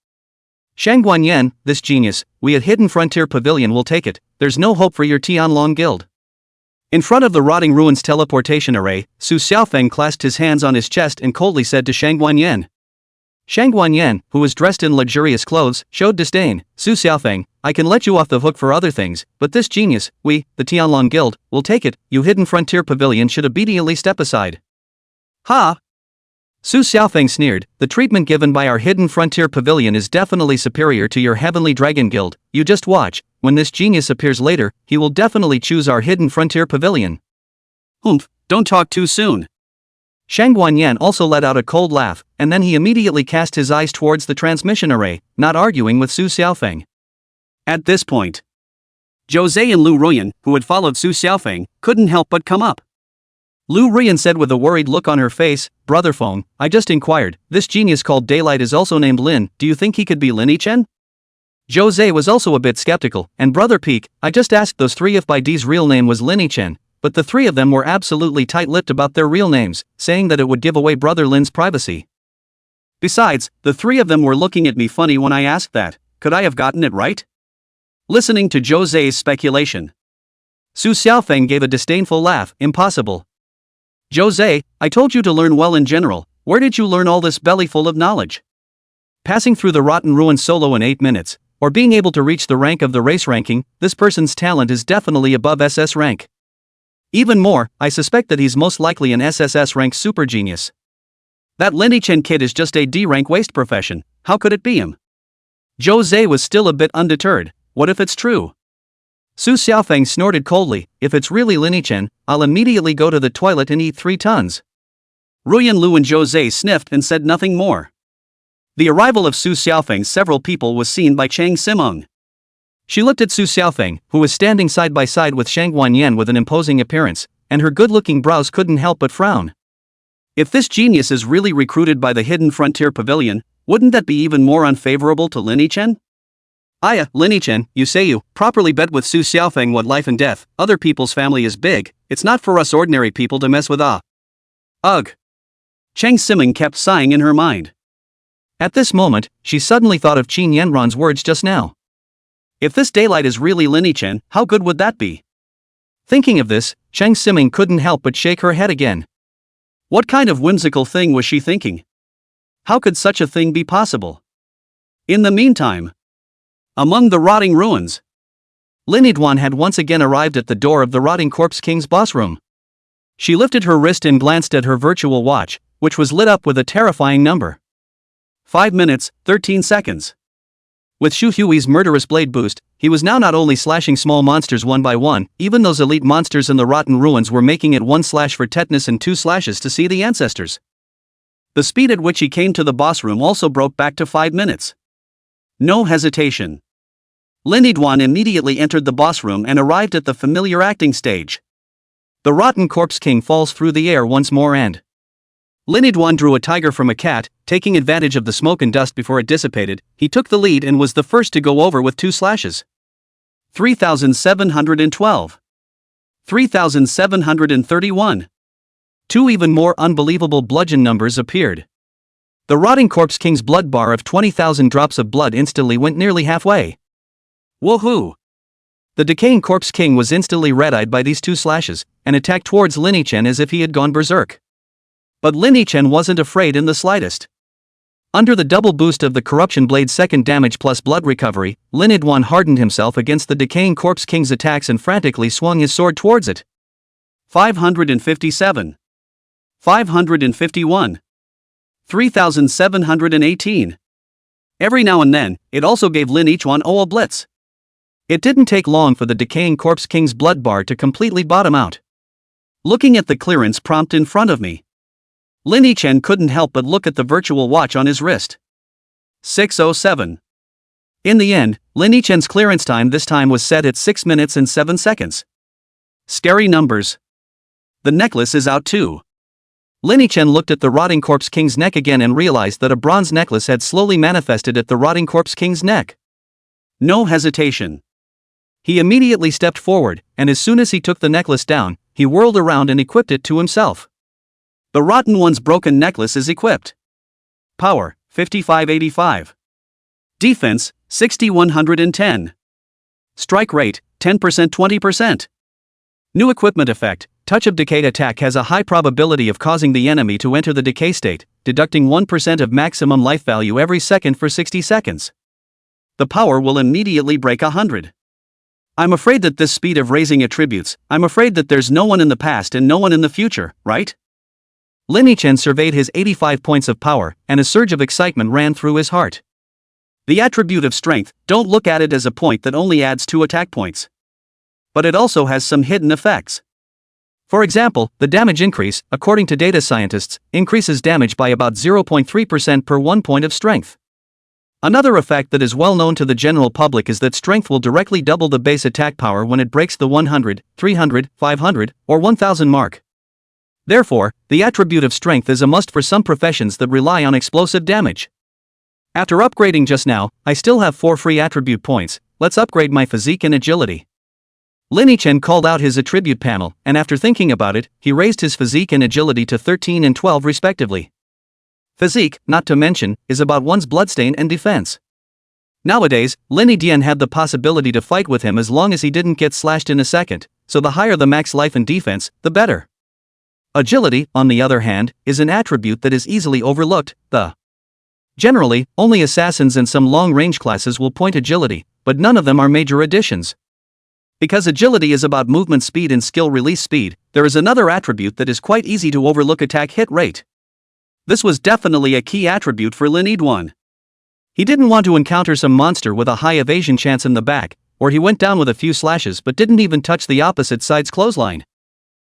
Shang Guanyan, this genius, we at Hidden Frontier Pavilion will take it, there's no hope for your Tianlong Guild. In front of the rotting ruins teleportation array, Su Xiaofeng clasped his hands on his chest and coldly said to Shang Guanyan. Shang Guanyan, who was dressed in luxurious clothes, showed disdain. Su Xiaofeng, I can let you off the hook for other things, but this genius, we, the Tianlong Guild, will take it, you Hidden Frontier Pavilion should obediently step aside. Ha! Su Xiaofeng sneered, the treatment given by our Hidden Frontier Pavilion is definitely superior to your Heavenly Dragon Guild, you just watch, when this genius appears later, he will definitely choose our Hidden Frontier Pavilion. Humph, don't talk too soon. Shang Guanyan also let out a cold laugh, and then he immediately cast his eyes towards the transmission array, not arguing with Su Xiaofeng. At this point, Jose and Lu Ruyan, who had followed Su Xiaofeng, couldn't help but come up. Lu Ruyan said with a worried look on her face, Brother Feng, I just inquired, this genius called Daylight is also named Lin, do you think he could be Lin Yichen? Jose was also a bit skeptical, and Brother Peak, I just asked those three if Baidi's real name was Lin Yichen, but the three of them were absolutely tight-lipped about their real names, saying that it would give away Brother Lin's privacy. Besides, the three of them were looking at me funny when I asked that, could I have gotten it right? Listening to Jose's speculation, Su Xiaofeng gave a disdainful laugh, impossible. Jose, I told you to learn well in general, where did you learn all this bellyful of knowledge? Passing through the rotten ruins solo in 8 minutes, or being able to reach the rank of the race ranking, this person's talent is definitely above SS rank. Even more, I suspect that he's most likely an SSS rank super genius. That Lin Yichen kid is just a D rank waste profession, how could it be him? Jose was still a bit undeterred, what if it's true? Su Xiaofeng snorted coldly, if it's really Lin Yichen, I'll immediately go to the toilet and eat 3 tons. Ruyan Lu and Jose sniffed and said nothing more. The arrival of Su Xiaofeng's several people was seen by Chang Simeng. She looked at Su Xiaofeng, who was standing side by side with Shang Guanyan with an imposing appearance, and her good-looking brows couldn't help but frown. If this genius is really recruited by the Hidden Frontier Pavilion, wouldn't that be even more unfavorable to Lin Yichen? Aya, Lin Yichen, you say you properly bet with Su Xiaofeng what life and death, other people's family is big, it's not for us ordinary people to mess with Ugh. Chang Simeng kept sighing in her mind. At this moment, she suddenly thought of Qin Yanran's words just now. If this Daylight is really Lin Yichen, how good would that be? Thinking of this, Chang Simeng couldn't help but shake her head again. What kind of whimsical thing was she thinking? How could such a thing be possible? In the meantime, among the rotting ruins, Lin Yiduan had once again arrived at the door of the rotting corpse king's boss room. She lifted her wrist and glanced at her virtual watch, which was lit up with a terrifying number. 5 minutes, 13 seconds. With Shu Hui's murderous blade boost, he was now not only slashing small monsters one by one, even those elite monsters in the rotten ruins were making it 1 slash for tetanus and 2 slashes to see the ancestors. The speed at which he came to the boss room also broke back to 5 minutes. No hesitation. Lin Yiduan immediately entered the boss room and arrived at the familiar acting stage. The rotten corpse king falls through the air once more and Lin Yiduan drew a tiger from a cat, taking advantage of the smoke and dust before it dissipated. He took the lead and was the first to go over with 2 slashes. 3,712. 3,731. 2 even more unbelievable bludgeon numbers appeared. The rotting corpse king's blood bar of 20,000 drops of blood instantly went nearly halfway. Woohoo! The decaying corpse king was instantly red-eyed by these 2 slashes, and attacked towards Lin Yichen as if he had gone berserk. But Lin Yichen wasn't afraid in the slightest. Under the double boost of the corruption blade's second damage plus blood recovery, Lin Yiduan hardened himself against the decaying corpse king's attacks and frantically swung his sword towards it. 557. 551. 3,718. Every now and then, it also gave Lin Yiduan a blitz. It didn't take long for the decaying corpse king's blood bar to completely bottom out. Looking at the clearance prompt in front of me, Lin Yichen couldn't help but look at the virtual watch on his wrist. 6:07. In the end, Lin Yichen's clearance time this time was set at 6 minutes and 7 seconds. Scary numbers. The necklace is out too. Lin Yichen looked at the rotting corpse king's neck again and realized that a bronze necklace had slowly manifested at the rotting corpse king's neck. No hesitation. He immediately stepped forward, and as soon as he took the necklace down, he whirled around and equipped it to himself. The rotten one's broken necklace is equipped. Power, 5585. Defense, 6110. Strike rate, 10% 20%. New equipment effect, Touch of Decay attack has a high probability of causing the enemy to enter the decay state, deducting 1% of maximum life value every second for 60 seconds. The power will immediately break 100. I'm afraid that this speed of raising attributes, I'm afraid that there's no one in the past and no one in the future, right? Lin Yichen surveyed his 85 points of power, and a surge of excitement ran through his heart. The attribute of strength, don't look at it as a point that only adds 2 attack points. But it also has some hidden effects. For example, the damage increase, according to data scientists, increases damage by about 0.3% per 1 point of strength. Another effect that is well known to the general public is that strength will directly double the base attack power when it breaks the 100, 300, 500, or 1000 mark. Therefore, the attribute of strength is a must for some professions that rely on explosive damage. After upgrading just now, I still have 4 free attribute points. Let's upgrade my physique and agility. Lin Yichen called out his attribute panel, and after thinking about it, he raised his physique and agility to 13 and 12 respectively. Physique, not to mention, is about one's bloodstain and defense. Nowadays, Lin Yichen had the possibility to fight with him as long as he didn't get slashed in a second, so the higher the max life and defense, the better. Agility, on the other hand, is an attribute that is easily overlooked. Generally, only assassins and some long-range classes will point agility, but none of them are major additions. Because agility is about movement speed and skill release speed, there is another attribute that is quite easy to overlook: attack hit rate. This was definitely a key attribute for Lin Yichen. He didn't want to encounter some monster with a high evasion chance in the back, or he went down with a few slashes but didn't even touch the opposite side's clothesline.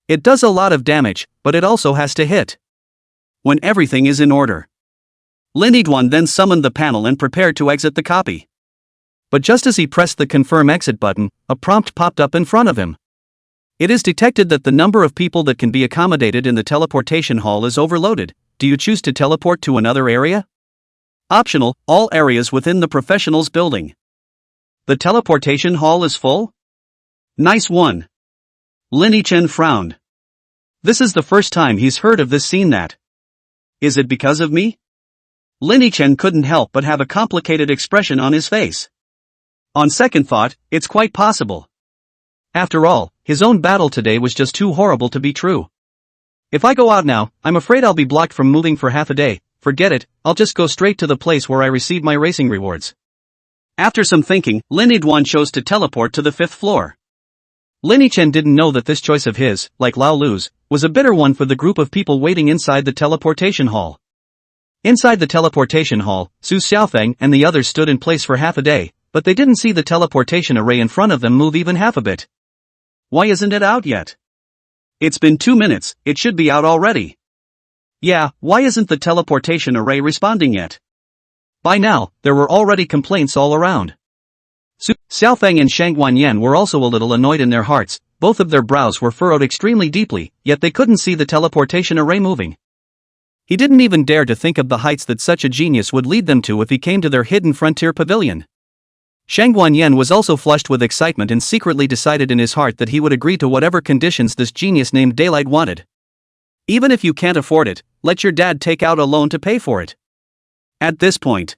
It does a lot of damage, but it also has to hit. When everything is in order. Lin Yichen then summoned the panel and prepared to exit the copy. But just as he pressed the confirm exit button, a prompt popped up in front of him. It is detected that the number of people that can be accommodated in the teleportation hall is overloaded. Do you choose to teleport to another area? Optional, all areas within the professionals building. The teleportation hall is full? Nice one. Lin Yichen frowned. This is the first time he's heard of this scene. That. Is it because of me? Lin Yichen couldn't help but have a complicated expression on his face. On second thought, it's quite possible. After all, his own battle today was just too horrible to be true. If I go out now, I'm afraid I'll be blocked from moving for half a day. Forget it, I'll just go straight to the place where I receive my racing rewards. After some thinking, Lin Yichen chose to teleport to the 5th floor. Lin Yichen didn't know that this choice of his, like Lao Lu's, was a bitter one for the group of people waiting inside the teleportation hall. Inside the teleportation hall, Su Xiaofeng and the others stood in place for half a day, but they didn't see the teleportation array in front of them move even half a bit. Why isn't it out yet? It's been 2 minutes, it should be out already. Yeah, why isn't the teleportation array responding yet? By now, there were already complaints all around. Su Xiaofeng and Shang Guanyan were also a little annoyed in their hearts. Both of their brows were furrowed extremely deeply, yet they couldn't see the teleportation array moving. He didn't even dare to think of the heights that such a genius would lead them to if he came to their hidden frontier pavilion. Shang Guanyan was also flushed with excitement and secretly decided in his heart that he would agree to whatever conditions this genius named Daylight wanted. Even if you can't afford it, let your dad take out a loan to pay for it. At this point,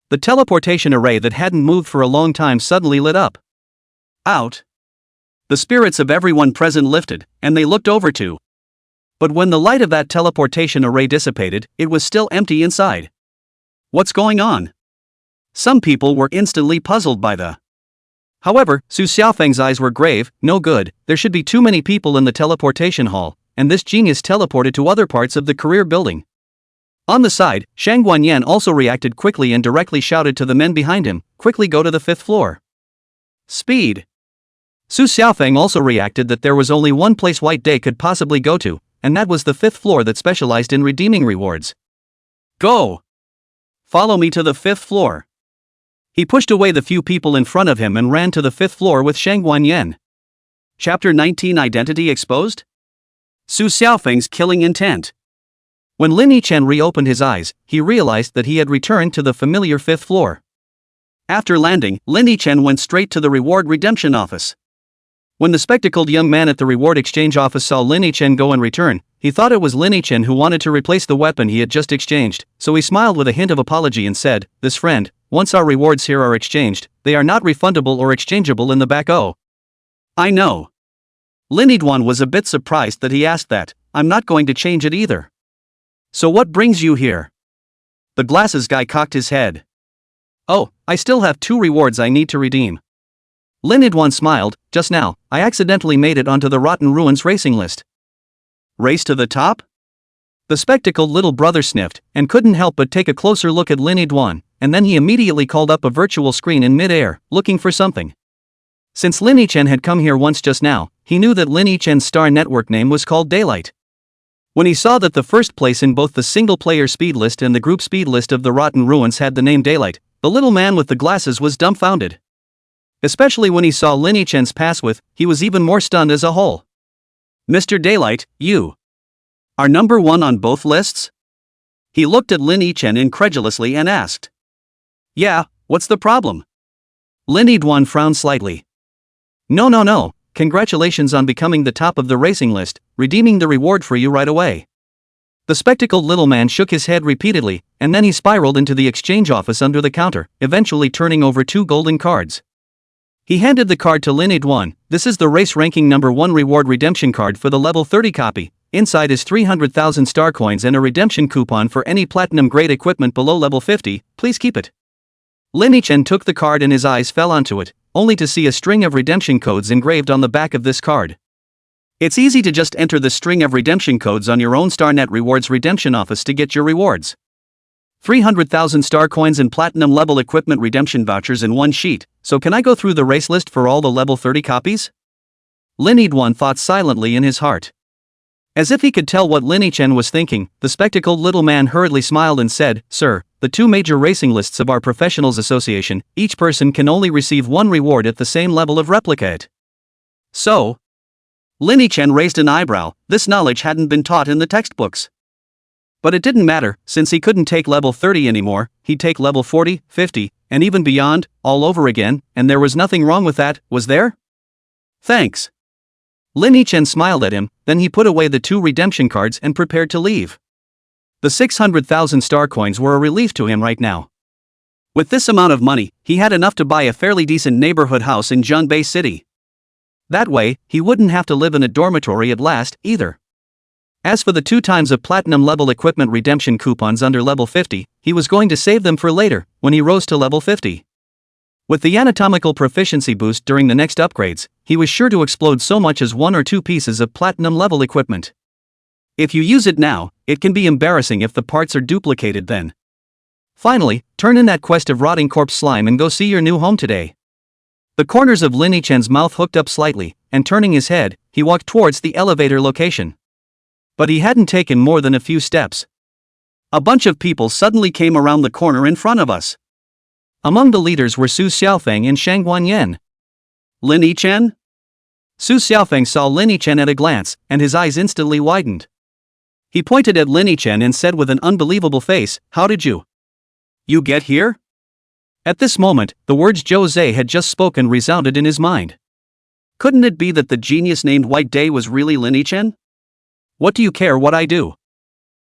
the teleportation array that hadn't moved for a long time suddenly lit up. Out. The spirits of everyone present lifted, and they looked over too. But when the light of that teleportation array dissipated, it was still empty inside. What's going on? Some people were instantly puzzled by the. However, Su Xiaofeng's eyes were grave. No good, there should be too many people in the teleportation hall, and this genius teleported to other parts of the career building. On the side, Shang Guanyan also reacted quickly and directly shouted to the men behind him, quickly go to the 5th floor. Speed. Su Xiaofeng also reacted that there was only one place White Day could possibly go to, and that was the 5th floor that specialized in redeeming rewards. Go! Follow me to the 5th floor. He pushed away the few people in front of him and ran to the 5th floor with Shang Guanyan. Chapter 19 Identity Exposed? Su Xiaofeng's killing intent. When Lin Yichen reopened his eyes, he realized that he had returned to the familiar 5th floor. After landing, Lin Yichen went straight to the reward redemption office. When the spectacled young man at the reward exchange office saw Lin Yichen go and return, he thought it was Lin Yichen who wanted to replace the weapon he had just exchanged, so he smiled with a hint of apology and said, "This friend, once our rewards here are exchanged, they are not refundable or exchangeable in the back." "Oh, I know." Lin Yiduan was a bit surprised that he asked that. "I'm not going to change it either." "So what brings you here?" The glasses guy cocked his head. "Oh, I still have 2 rewards I need to redeem." Lin Yiduan smiled. "Just now, I accidentally made it onto the Rotten Ruins racing list." "Race to the top?" The spectacled little brother sniffed, and couldn't help but take a closer look at Lin Yiduan, and then he immediately called up a virtual screen in mid-air, looking for something. Since Lin Yichen had come here once just now, he knew that Lin Yichen's star network name was called Daylight. When he saw that the first place in both the single-player speed list and the group speed list of the Rotten Ruins had the name Daylight, the little man with the glasses was dumbfounded. Especially when he saw Lin Yichen's pass with, he was even more stunned as a whole. "Mr. Daylight, you are number 1 on both lists?" He looked at Lin Yichen incredulously and asked. "Yeah, what's the problem?" Lin Yiduan frowned slightly. No, congratulations on becoming the top of the racing list, redeeming the reward for you right away." The spectacled little man shook his head repeatedly, and then he spiraled into the exchange office under the counter, eventually turning over 2 golden cards. He handed the card to Lin Yiduan. "This is the race ranking number 1 reward redemption card for the level 30 copy. Inside is 300,000 star coins and a redemption coupon for any platinum grade equipment below level 50, please keep it." Lin Yichen took the card and his eyes fell onto it, only to see a string of redemption codes engraved on the back of this card. It's easy to just enter the string of redemption codes on your own StarNet Rewards redemption office to get your rewards. 300,000 star coins and platinum level equipment redemption vouchers in one sheet. So can I go through the race list for all the level 30 copies? Lin Yiduan thought silently in his heart. As if he could tell what Lin Yichen was thinking, the spectacled little man hurriedly smiled and said, "Sir, the 2 major racing lists of our Professionals Association, each person can only receive 1 reward at the same level of replicate." "So?" Lin Yichen raised an eyebrow. This knowledge hadn't been taught in the textbooks. But it didn't matter, since he couldn't take level 30 anymore, he'd take level 40, 50, and even beyond, all over again, and there was nothing wrong with that, was there? "Thanks." Lin Yichen smiled at him, then he put away the 2 redemption cards and prepared to leave. The 600,000 star coins were a relief to him right now. With this amount of money, he had enough to buy a fairly decent neighborhood house in Junbei City. That way, he wouldn't have to live in a dormitory at last, either. As for the 2 times of platinum level equipment redemption coupons under level 50, he was going to save them for later, when he rose to level 50. With the anatomical proficiency boost during the next upgrades, he was sure to explode so much as 1 or 2 pieces of platinum level equipment. If you use it now, it can be embarrassing if the parts are duplicated then. Finally, turn in that quest of rotting corpse slime and go see your new home today. The corners of Lin Yichen's mouth hooked up slightly, and turning his head, he walked towards the elevator location. But he hadn't taken more than a few steps. A bunch of people suddenly came around the corner in front of us. Among the leaders were Su Xiaofeng and Shang Guanyan. "Lin Yichen?" Su Xiaofeng saw Lin Yichen at a glance, and his eyes instantly widened. He pointed at Lin Yichen and said with an unbelievable face, "How did you get here?" At this moment, the words Zhou Zhe had just spoken resounded in his mind. Couldn't it be that the genius named White Day was really Lin Yichen? "What do you care what I do?"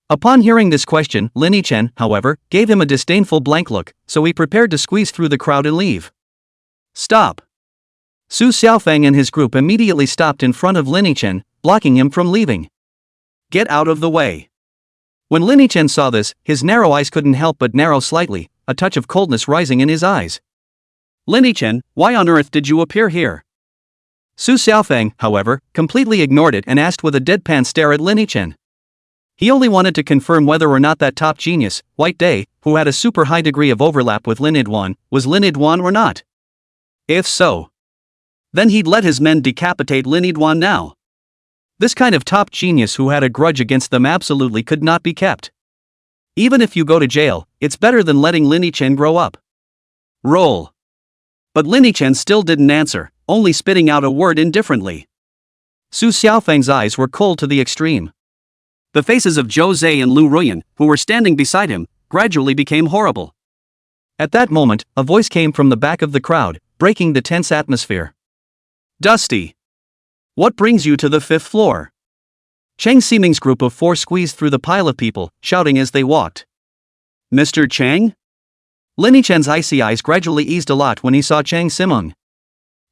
Upon hearing this question, Lin Yichen, however, gave him a disdainful blank look, so he prepared to squeeze through the crowd and leave. "Stop!" Su Xiaofeng and his group immediately stopped in front of Lin Yichen, blocking him from leaving. "Get out of the way!" When Lin Yichen saw this, his narrow eyes couldn't help but narrow slightly, a touch of coldness rising in his eyes. "Lin Yichen, why on earth did you appear here?" Su Xiaofeng, however, completely ignored it and asked with a deadpan stare at Lin Yichen. He only wanted to confirm whether or not that top genius, White Day, who had a super high degree of overlap with Lin Yiduan, was Lin Yiduan or not. If so, then he'd let his men decapitate Lin Yiduan now. This kind of top genius who had a grudge against them absolutely could not be kept. Even if you go to jail, it's better than letting Lin Yichen grow up. Roll. But Lin Yichen still didn't answer, only spitting out a word indifferently. Su Xiaofeng's eyes were cold to the extreme. The faces of Zhou Zhe and Lu Ruyan, who were standing beside him, gradually became horrible. At that moment, a voice came from the back of the crowd, breaking the tense atmosphere. Dusty! What brings you to the 5th floor? Chang Ximing's group of 4 squeezed through the pile of people, shouting as they walked. Mr. Chang? Lin Chen's icy eyes gradually eased a lot when he saw Chang Ximing.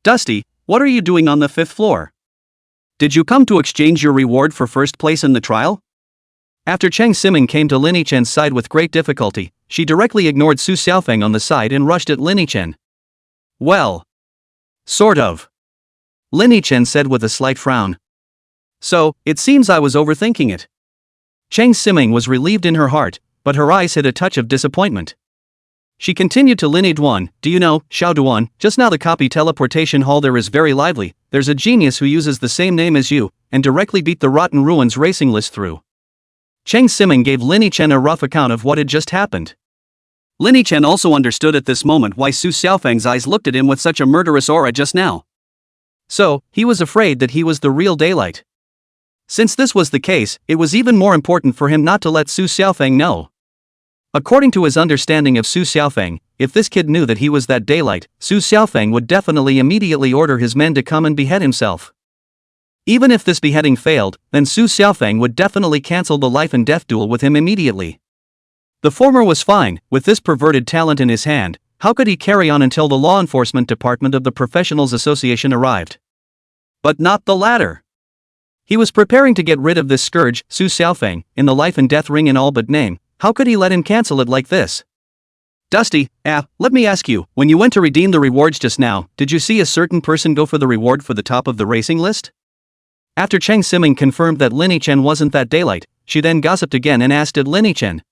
Dusty, what are you doing on the 5th floor? Did you come to exchange your reward for first place in the trial? After Chang Ximing came to Lin Chen's side with great difficulty, she directly ignored Su Xiaofeng on the side and rushed at Lin Chen. Well. Sort of. Lin Chen said with a slight frown. So, it seems I was overthinking it. Chang Ximing was relieved in her heart, but her eyes hid a touch of disappointment. She continued to Lin Duan, do you know, Xiao Duan, just now the copy teleportation hall there is very lively, there's a genius who uses the same name as you, and directly beat the Rotten Ruins racing list through. Chang Ximing gave Lin Chen a rough account of what had just happened. Lin Chen also understood at this moment why Su Xiaofeng's eyes looked at him with such a murderous aura just now. So, he was afraid that he was the real Daylight. Since this was the case, it was even more important for him not to let Su Xiaofeng know. According to his understanding of Su Xiaofeng, if this kid knew that he was that Daylight, Su Xiaofeng would definitely immediately order his men to come and behead himself. Even if this beheading failed, then Su Xiaofeng would definitely cancel the life and death duel with him immediately. The former was fine, with this perverted talent in his hand, how could he carry on until the law enforcement department of the Professionals Association arrived? But not the latter. He was preparing to get rid of this scourge, Su Xiaofeng, in the life and death ring in all but name, how could he let him cancel it like this? Dusty, let me ask you, when you went to redeem the rewards just now, did you see a certain person go for the reward for the top of the racing list? After Chang Ximing confirmed that Lin Chen wasn't that Daylight, she then gossiped again and asked at Lin Chen.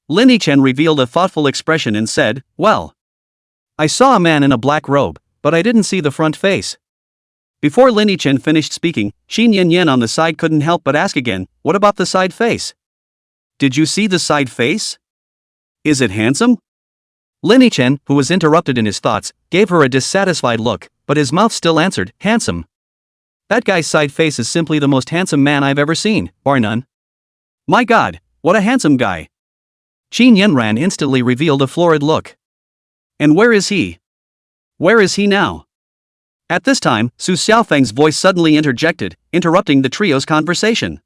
Lin Chen revealed a thoughtful expression and said, well. I saw a man in a black robe, but I didn't see the front face. Before Lin Chen finished speaking, Xin Yan on the side couldn't help but ask again, what about the side face? Did you see the side face? Is it handsome? Lin Chen, who was interrupted in his thoughts, gave her a dissatisfied look, but his mouth still answered, handsome. That guy's side face is simply the most handsome man I've ever seen, bar none. My god, what a handsome guy. Qin Yanran instantly revealed a florid look. And where is he? Where is he now? At this time, Su Xiaofeng's voice suddenly interjected, interrupting the trio's conversation.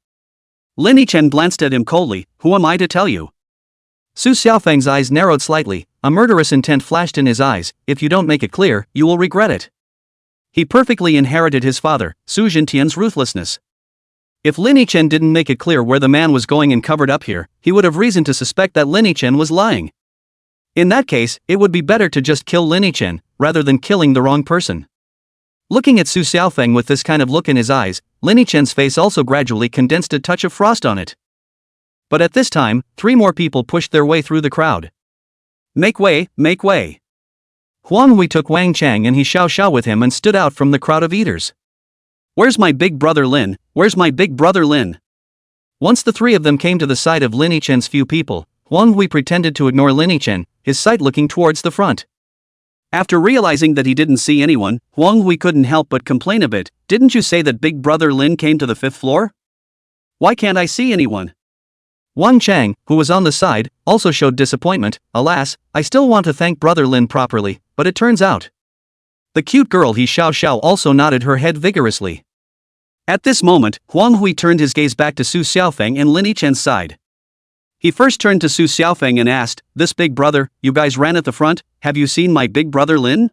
Lin Chen glanced at him coldly, who am I to tell you? Su Xiaofeng's eyes narrowed slightly, a murderous intent flashed in his eyes, if you don't make it clear, you will regret it. He perfectly inherited his father, Su Jintian's ruthlessness. If Lin Chen didn't make it clear where the man was going and covered up here, he would have reason to suspect that Lin Chen was lying. In that case, it would be better to just kill Lin Chen, rather than killing the wrong person. Looking at Su Xiaofeng with this kind of look in his eyes, Lin Chen's face also gradually condensed a touch of frost on it. But at this time, 3 more people pushed their way through the crowd. Make way, make way. Huang Hui took Wang Chang and he Xiao Xiao with him and stood out from the crowd of eaters. Where's my big brother Lin? Where's my big brother Lin? Once the 3 of them came to the side of Lin Chen's few people, Huang Hui pretended to ignore Lin Chen, his sight looking towards the front. After realizing that he didn't see anyone, Huang Hui couldn't help but complain a bit, didn't you say that big brother Lin came to the 5th floor? Why can't I see anyone? Wang Chang, who was on the side, also showed disappointment, alas, I still want to thank brother Lin properly, but it turns out. The cute girl He Xiao Xiao also nodded her head vigorously. At this moment, Huang Hui turned his gaze back to Su Xiaofeng and Lin Chen's side. He first turned to Su Xiaofeng and asked, this big brother, you guys ran at the front, have you seen my big brother Lin?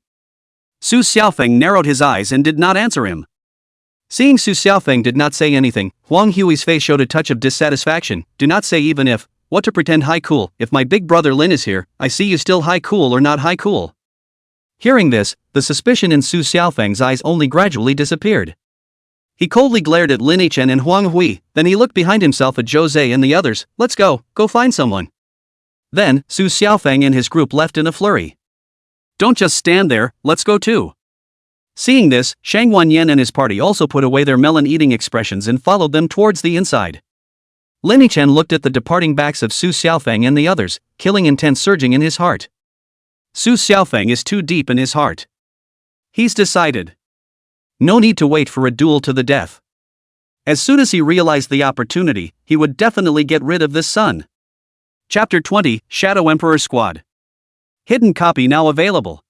Su Xiaofeng narrowed his eyes and did not answer him. Seeing Su Xiaofeng did not say anything, Huang Hui's face showed a touch of dissatisfaction, do not say even if, what to pretend high cool, if my big brother Lin is here, I see you still high cool or not high cool. Hearing this, the suspicion in Su Xiaofeng's eyes only gradually disappeared. He coldly glared at Lin Chen and Huang Hui, then he looked behind himself at Zhou Zhe and the others, let's go find someone. Then, Su Xiaofeng and his group left in a flurry. Don't just stand there, let's go too. Seeing this, Shang Wanyan and his party also put away their melon-eating expressions and followed them towards the inside. Lin Chen looked at the departing backs of Su Xiaofeng and the others, killing intent surging in his heart. Su Xiaofeng is too deep in his heart. He's decided. No need to wait for a duel to the death. As soon as he realized the opportunity, he would definitely get rid of this son. Chapter 20, Shadow Emperor Squad. Hidden copy now available.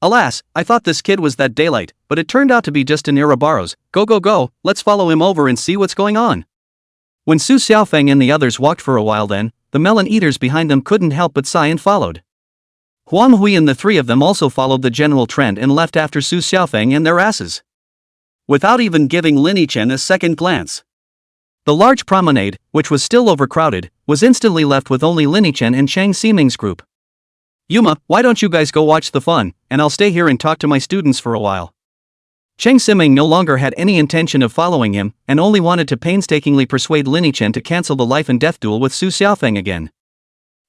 Alas, I thought this kid was that daylight, but it turned out to be just an Ouroboros. Go, let's follow him over and see what's going on. When Su Xiaofeng and the others walked for a while then, the melon eaters behind them couldn't help but sigh and followed. Huang Hui and the three of them also followed the general trend and left after Su Xiaofeng and their asses, without even giving Lin Yichen a second glance. The large promenade, which was still overcrowded, was instantly left with only Lin Yichen and Chang Ximing's group. Yuma, why don't you guys go watch the fun, and I'll stay here and talk to my students for a while. Chang Ximing no longer had any intention of following him, and only wanted to painstakingly persuade Lin Yichen to cancel the life and death duel with Su Xiaofeng again.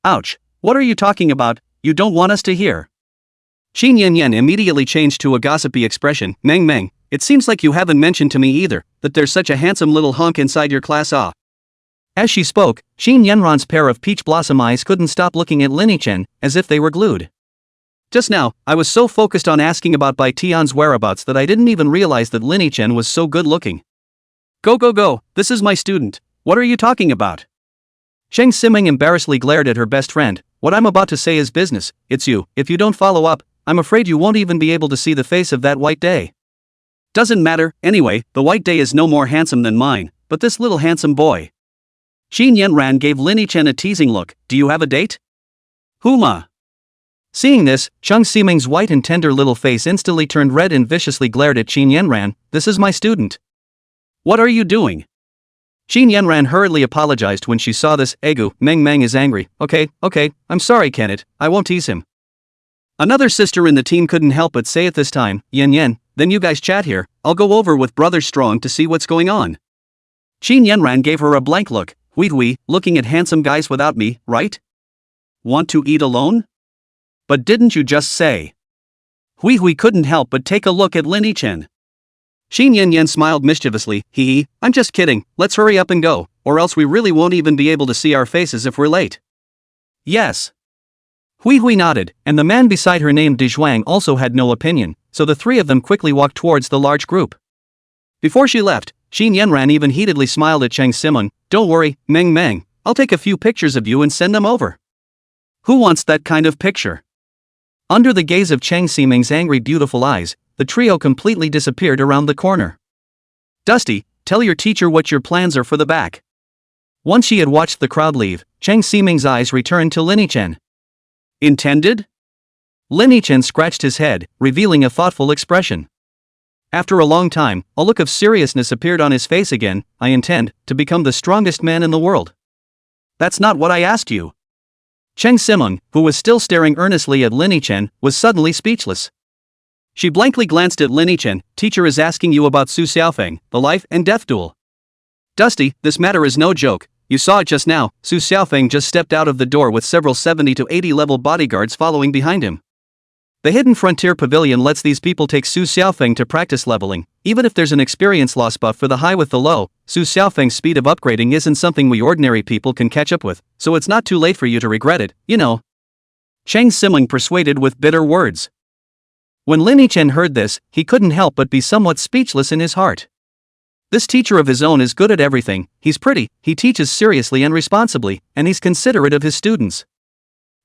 Ouch, what are you talking about? You don't want us to hear. Qin Yanyan immediately changed to a gossipy expression. Meng, it seems like you haven't mentioned to me either, that there's such a handsome little hunk inside your class. As she spoke, Qin Yanran's pair of peach blossom eyes couldn't stop looking at Lin Yichen, as if they were glued. Just now, I was so focused on asking about Bai Tian's whereabouts that I didn't even realize that Lin Yichen was so good looking. Go, this is my student, what are you talking about? Chang Ximing embarrassedly glared at her best friend. What I'm about to say is business, it's you. If you don't follow up, I'm afraid you won't even be able to see the face of that white day. Doesn't matter, anyway, the white day is no more handsome than mine, but this little handsome boy. Qin Yanran gave Lin Yichen a teasing look. Do you have a date? Huma. Seeing this, Chang Ximing's white and tender little face instantly turned red and viciously glared at Qin Yanran. This is my student. What are you doing? Qin Yanran hurriedly apologized when she saw this. Egu, Meng is angry. Okay, I'm sorry Kenneth, I won't tease him. Another sister in the team couldn't help but say at this time, Yan, then you guys chat here, I'll go over with Brother Strong to see what's going on. Qin Yanran gave her a blank look. Hui, looking at handsome guys without me, right? Want to eat alone? But didn't you just say? Hui couldn't help but take a look at Lin Yichen. Qin Yanyan smiled mischievously. I'm just kidding, let's hurry up and go, or else we really won't even be able to see our faces if we're late. Yes. Hui nodded, and the man beside her named Dizhuang also had no opinion, so the three of them quickly walked towards the large group. Before she left, Qin Yanran even heatedly smiled at Chang Ximing. Don't worry, Meng, I'll take a few pictures of you and send them over. Who wants that kind of picture? Under the gaze of Chang Ximing's angry beautiful eyes, the trio completely disappeared around the corner. Dusty, tell your teacher what your plans are for the back. Once she had watched the crowd leave, Chang Ximing's eyes returned to Lin Yichen. Intended? Lin Yichen scratched his head, revealing a thoughtful expression. After a long time, a look of seriousness appeared on his face again. I intend to become the strongest man in the world. That's not what I asked you. Chang Ximing, who was still staring earnestly at Lin Yichen, was suddenly speechless. She blankly glanced at Lin Yichen. Teacher is asking you about Su Xiaofeng, the life and death duel. Dusty, this matter is no joke. You saw it just now. Su Xiaofeng just stepped out of the door with several 70 to 80 level bodyguards following behind him. The Hidden Frontier Pavilion lets these people take Su Xiaofeng to practice leveling. Even if there's an experience loss buff for the high with the low, Su Xiaofeng's speed of upgrading isn't something we ordinary people can catch up with, so it's not too late for you to regret it, you know. Chang Ximing persuaded with bitter words. When Lin Yichen heard this, he couldn't help but be somewhat speechless in his heart. This teacher of his own is good at everything, he's pretty, he teaches seriously and responsibly, and he's considerate of his students.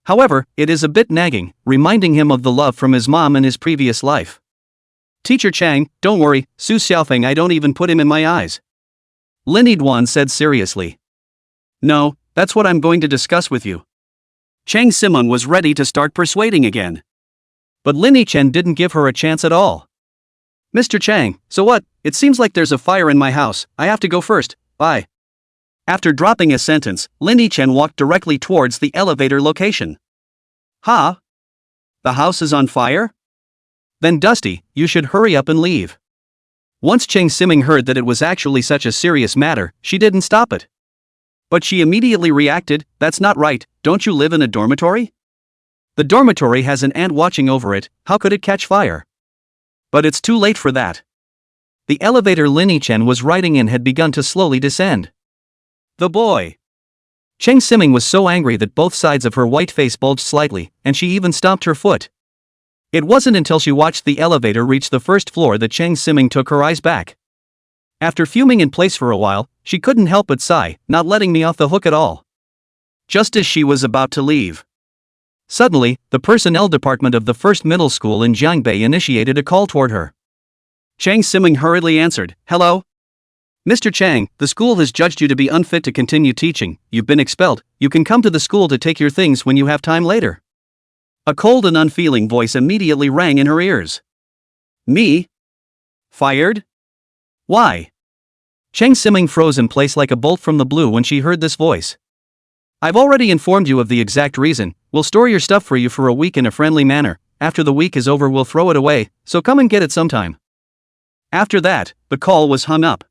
However, it is a bit nagging, reminding him of the love from his mom in his previous life. Teacher Chang, don't worry, Su Xiaofeng I don't even put him in my eyes. Lin Yiduan said seriously. No, that's what I'm going to discuss with you. Chang Ximing was ready to start persuading again. But Lin Yichen didn't give her a chance at all. Mr. Chang, so what? It seems like there's a fire in my house, I have to go first, bye. After dropping a sentence, Lin Yichen walked directly towards the elevator location. Huh? The house is on fire? Then Dusty, you should hurry up and leave. Once Chang Ximing heard that it was actually such a serious matter, she didn't stop it. But she immediately reacted, that's not right, don't you live in a dormitory? The dormitory has an ant watching over it, how could it catch fire? But it's too late for that. The elevator Lin Yichen was riding in had begun to slowly descend. The boy. Chang Ximing was so angry that both sides of her white face bulged slightly, and she even stomped her foot. It wasn't until she watched the elevator reach the first floor that Chang Ximing took her eyes back. After fuming in place for a while, she couldn't help but sigh, not letting me off the hook at all. Just as she was about to leave, suddenly, the personnel department of the first middle school in Jiangbei initiated a call toward her. Chang Siming hurriedly answered, "Hello? Mr. Chang, the school has judged you to be unfit to continue teaching, you've been expelled, you can come to the school to take your things when you have time later." A cold and unfeeling voice immediately rang in her ears. Me? Fired? Why? Chang Siming froze in place like a bolt from the blue when she heard this voice. "I've already informed you of the exact reason, we'll store your stuff for you for a week in a friendly manner, after the week is over we'll throw it away, so come and get it sometime." After that, the call was hung up.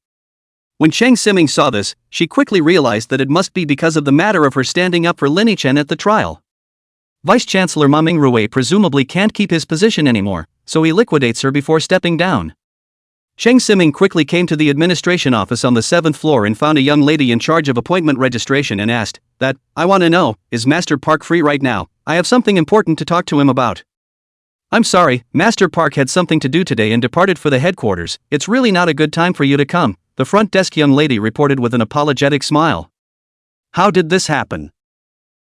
When Chang Siming saw this, she quickly realized that it must be because of the matter of her standing up for Lin Chen at the trial. Vice-Chancellor Ma Mingrui presumably can't keep his position anymore, so he liquidates her before stepping down. Chang Siming quickly came to the administration office on the 7th floor and found a young lady in charge of appointment registration and asked, "I want to know, is Master Park free right now? I have something important to talk to him about." "I'm sorry, Master Park had something to do today and departed for the headquarters, it's really not a good time for you to come," the front desk young lady reported with an apologetic smile. "How did this happen?"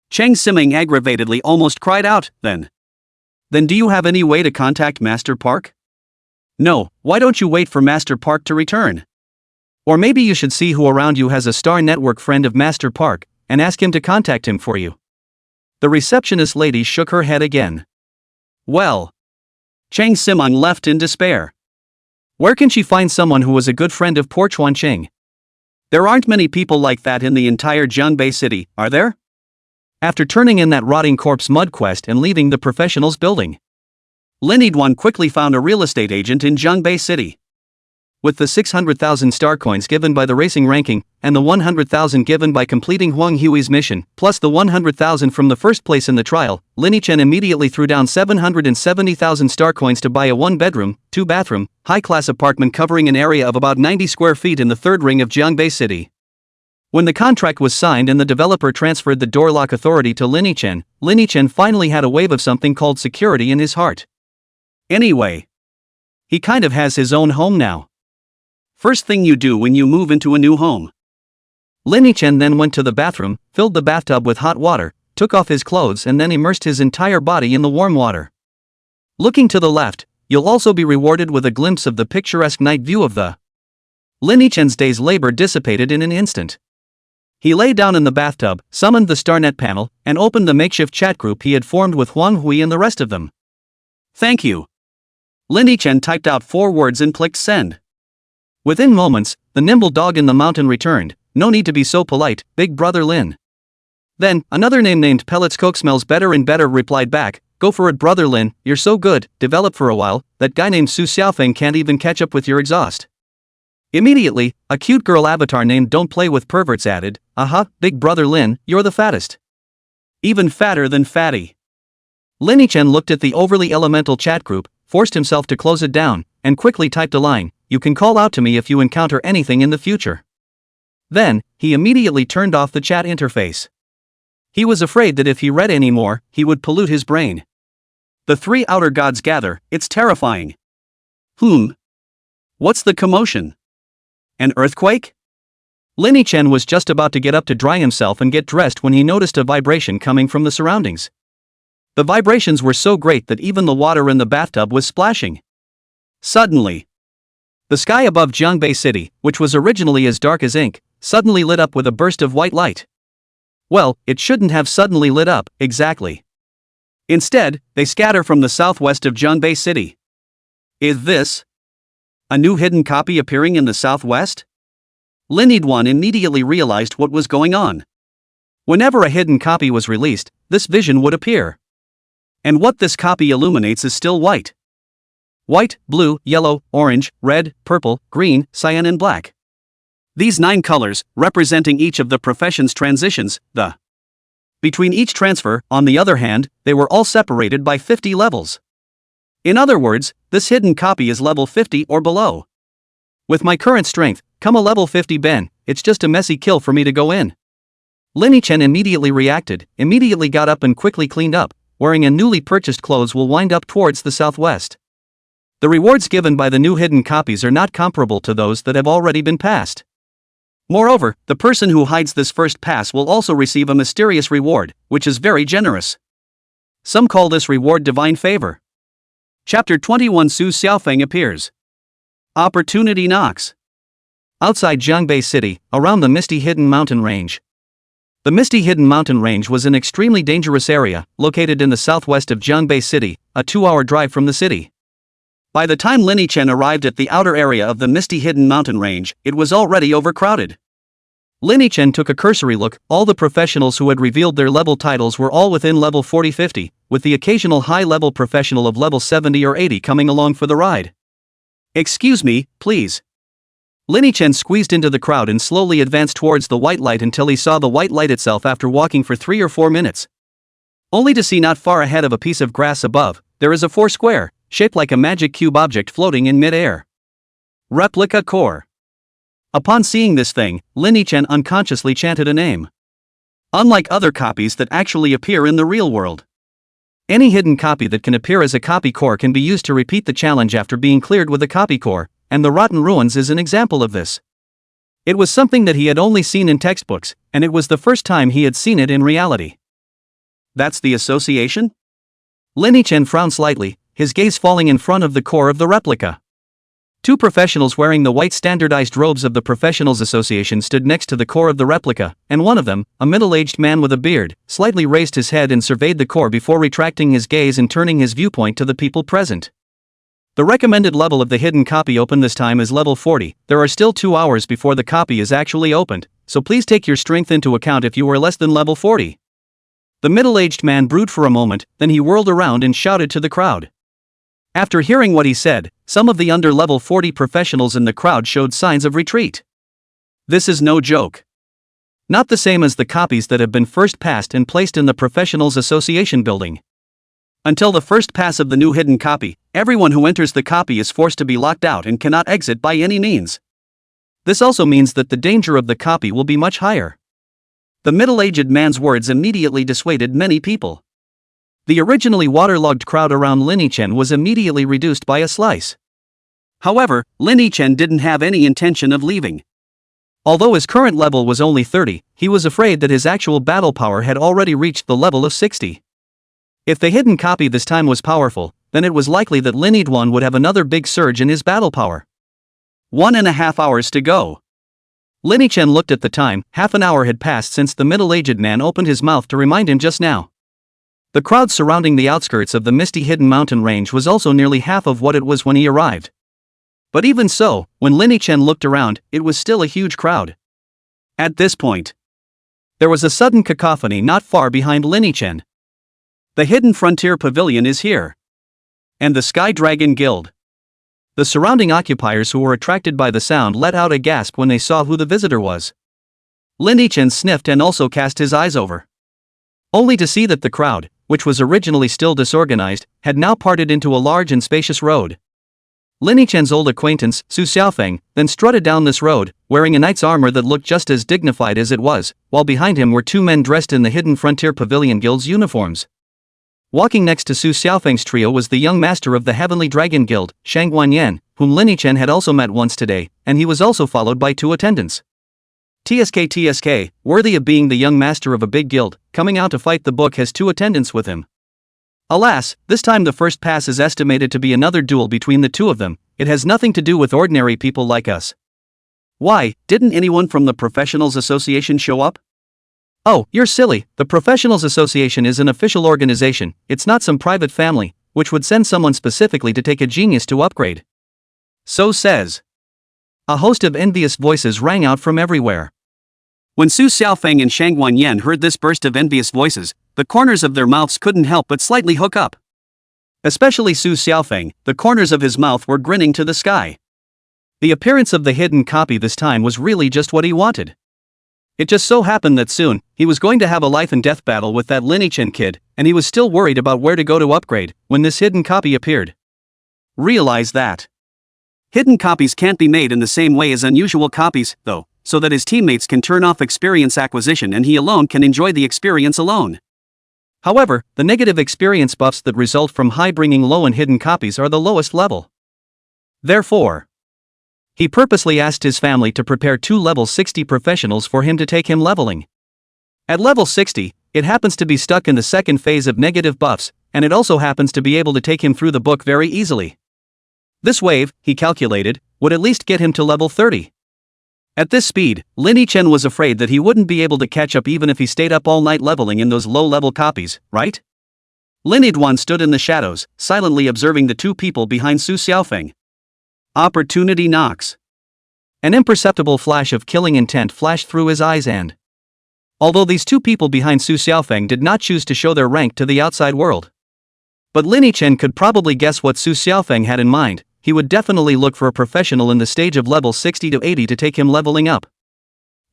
Chang Siming aggravatedly almost cried out, Then do you have any way to contact Master Park?" "No, why don't you wait for Master Park to return? Or maybe you should see who around you has a Star Network friend of Master Park, and ask him to contact him for you." The receptionist lady shook her head again. Well, Chang Siming left in despair. Where can she find someone who was a good friend of Por Chuanqing? There aren't many people like that in the entire Jiangbei city, are there? After turning in that rotting corpse mud quest and leaving the professionals building, Lin Yidwan quickly found a real estate agent in Jiangbei city. With the 600,000 star coins given by the racing ranking, and the 100,000 given by completing Huang Hui's mission, plus the 100,000 from the first place in the trial, Lin Chen immediately threw down 770,000 star coins to buy a 1-bedroom, 2-bathroom, high-class apartment covering an area of about 90 square feet in the third ring of Jiangbei city. When the contract was signed and the developer transferred the door lock authority to Lin Chen finally had a wave of something called security in his heart. Anyway, he kind of has his own home now. First thing you do when you move into a new home. Lin Chen then went to the bathroom, filled the bathtub with hot water, took off his clothes and then immersed his entire body in the warm water. Looking to the left, you'll also be rewarded with a glimpse of the picturesque night view of the. Lin Chen's day's labor dissipated in an instant. He lay down in the bathtub, summoned the StarNet panel, and opened the makeshift chat group he had formed with Huang Hui and the rest of them. "Thank you." Lin Chen typed out 4 words and clicked send. Within moments, the nimble dog in the mountain returned, "No need to be so polite, big brother Lin." Then, another name named Pellets Coke smells better and better replied back, "Go for it brother Lin, you're so good, develop for a while, that guy named Su Xiaofeng can't even catch up with your exhaust." Immediately, a cute girl avatar named Don't Play with Perverts added, "Aha, big brother Lin, you're the fattest. Even fatter than fatty." Lin Chen looked at the overly elemental chat group, forced himself to close it down, and quickly typed a line, "You can call out to me if you encounter anything in the future." Then, he immediately turned off the chat interface. He was afraid that if he read any more, he would pollute his brain. The 3 outer gods gather, it's terrifying. What's the commotion? An earthquake? Lin Chen was just about to get up to dry himself and get dressed when he noticed a vibration coming from the surroundings. The vibrations were so great that even the water in the bathtub was splashing. Suddenly, the sky above Jiangbei city, which was originally as dark as ink, suddenly lit up with a burst of white light. Well, it shouldn't have suddenly lit up, exactly. Instead, they scatter from the southwest of Jiangbei city. Is this a new hidden copy appearing in the southwest? Lin Yidwan immediately realized what was going on. Whenever a hidden copy was released, this vision would appear. And what this copy illuminates is still white. White, blue, yellow, orange, red, purple, green, cyan and black. These 9 colors, representing each of the profession's transitions, Between each transfer, on the other hand, they were all separated by 50 levels. In other words, this hidden copy is level 50 or below. With my current strength, come a level 50 Ben, it's just a messy kill for me to go in. Lin Chen immediately reacted, immediately got up and quickly cleaned up, wearing a newly purchased clothes will wind up towards the southwest. The rewards given by the new hidden copies are not comparable to those that have already been passed. Moreover, the person who hides this first pass will also receive a mysterious reward, which is very generous. Some call this reward divine favor. Chapter 21 Su Xiaofeng appears. Opportunity knocks. Outside Jiangbei City, around the misty hidden mountain range. The misty hidden mountain range was an extremely dangerous area, located in the southwest of Jiangbei City, a 2-hour drive from the city. By the time Lin Yichen arrived at the outer area of the misty hidden mountain range, it was already overcrowded. Lin Yichen took a cursory look. All the professionals who had revealed their level titles were all within level 40-50, with the occasional high-level professional of level 70 or 80 coming along for the ride. "Excuse me, please." Lin Yichen squeezed into the crowd and slowly advanced towards the white light until he saw the white light itself after walking for 3 or 4 minutes. Only to see not far ahead of a piece of grass above, there is a 4 square, shaped like a magic cube object floating in mid-air. Replica core. Upon seeing this thing, Lin Yichen unconsciously chanted a name. Unlike other copies that actually appear in the real world, any hidden copy that can appear as a copy core can be used to repeat the challenge after being cleared with a copy core, and the Rotten Ruins is an example of this. It was something that he had only seen in textbooks, and it was the first time he had seen it in reality. That's the association? Lin Yichen frowned slightly, his gaze falling in front of the core of the replica. 2 professionals wearing the white standardized robes of the Professionals Association stood next to the core of the replica, and one of them, a middle-aged man with a beard, slightly raised his head and surveyed the core before retracting his gaze and turning his viewpoint to the people present. The recommended level of the hidden copy open this time is level 40. There are still 2 hours before the copy is actually opened, so please take your strength into account if you are less than level 40. The middle-aged man brooded for a moment, then he whirled around and shouted to the crowd. After hearing what he said, some of the under level 40 professionals in the crowd showed signs of retreat. This is no joke. Not the same as the copies that have been first passed and placed in the Professionals Association building. Until the first pass of the new hidden copy, everyone who enters the copy is forced to be locked out and cannot exit by any means. This also means that the danger of the copy will be much higher. The middle-aged man's words immediately dissuaded many people. The originally waterlogged crowd around Lin Yichen was immediately reduced by a slice. However, Lin Yichen didn't have any intention of leaving. Although his current level was only 30, he was afraid that his actual battle power had already reached the level of 60. If the hidden copy this time was powerful, then it was likely that Lin Yichen would have another big surge in his battle power. 1.5 hours to go. Lin Yichen looked at the time. Half an hour had passed since the middle-aged man opened his mouth to remind him just now. The crowd surrounding the outskirts of the misty hidden mountain range was also nearly half of what it was when he arrived. But even so, when Lin Yichen looked around, it was still a huge crowd. At this point, there was a sudden cacophony not far behind Lin Yichen. The Hidden Frontier Pavilion is here. And the Sky Dragon Guild. The surrounding occupiers who were attracted by the sound let out a gasp when they saw who the visitor was. Lin Yichen sniffed and also cast his eyes over. Only to see that the crowd, which was originally still disorganized, had now parted into a large and spacious road. Lin Yichen's old acquaintance, Su Xiaofeng, then strutted down this road, wearing a knight's armor that looked just as dignified as it was, while behind him were 2 men dressed in the Hidden Frontier Pavilion Guild's uniforms. Walking next to Su Xiaofeng's trio was the young master of the Heavenly Dragon Guild, Shang Guanyan, whom Lin Yichen had also met once today, and he was also followed by 2 attendants. TSK, worthy of being the young master of a big guild, coming out to fight the book, has 2 attendants with him. Alas, this time the first pass is estimated to be another duel between the 2 of them. It has nothing to do with ordinary people like us. Why, didn't anyone from the Professionals Association show up? Oh, you're silly. The Professionals Association is an official organization. It's not some private family, which would send someone specifically to take a genius to upgrade. So says. A host of envious voices rang out from everywhere. When Su Xiaofeng and Shang Guanyan heard this burst of envious voices, the corners of their mouths couldn't help but slightly hook up. Especially Su Xiaofeng, the corners of his mouth were grinning to the sky. The appearance of the hidden copy this time was really just what he wanted. It just so happened that soon, he was going to have a life and death battle with that Lin Yichen kid, and he was still worried about where to go to upgrade, when this hidden copy appeared. Realize that hidden copies can't be made in the same way as unusual copies, though, so that his teammates can turn off experience acquisition and he alone can enjoy the experience alone. However, the negative experience buffs that result from high bringing low and hidden copies are the lowest level. Therefore, he purposely asked his family to prepare 2 level 60 professionals for him to take him leveling. At level 60, it happens to be stuck in the second phase of negative buffs, and it also happens to be able to take him through the book very easily. This wave, he calculated, would at least get him to level 30. At this speed, Lin Chen was afraid that he wouldn't be able to catch up even if he stayed up all night leveling in those low-level copies, right? Lin Yiguan stood in the shadows, silently observing the 2 people behind Su Xiaofeng. Opportunity knocks. An imperceptible flash of killing intent flashed through his eyes and... Although these 2 people behind Su Xiaofeng did not choose to show their rank to the outside world. But Lin Chen could probably guess what Su Xiaofeng had in mind. He would definitely look for a professional in the stage of level 60 to 80 to take him leveling up.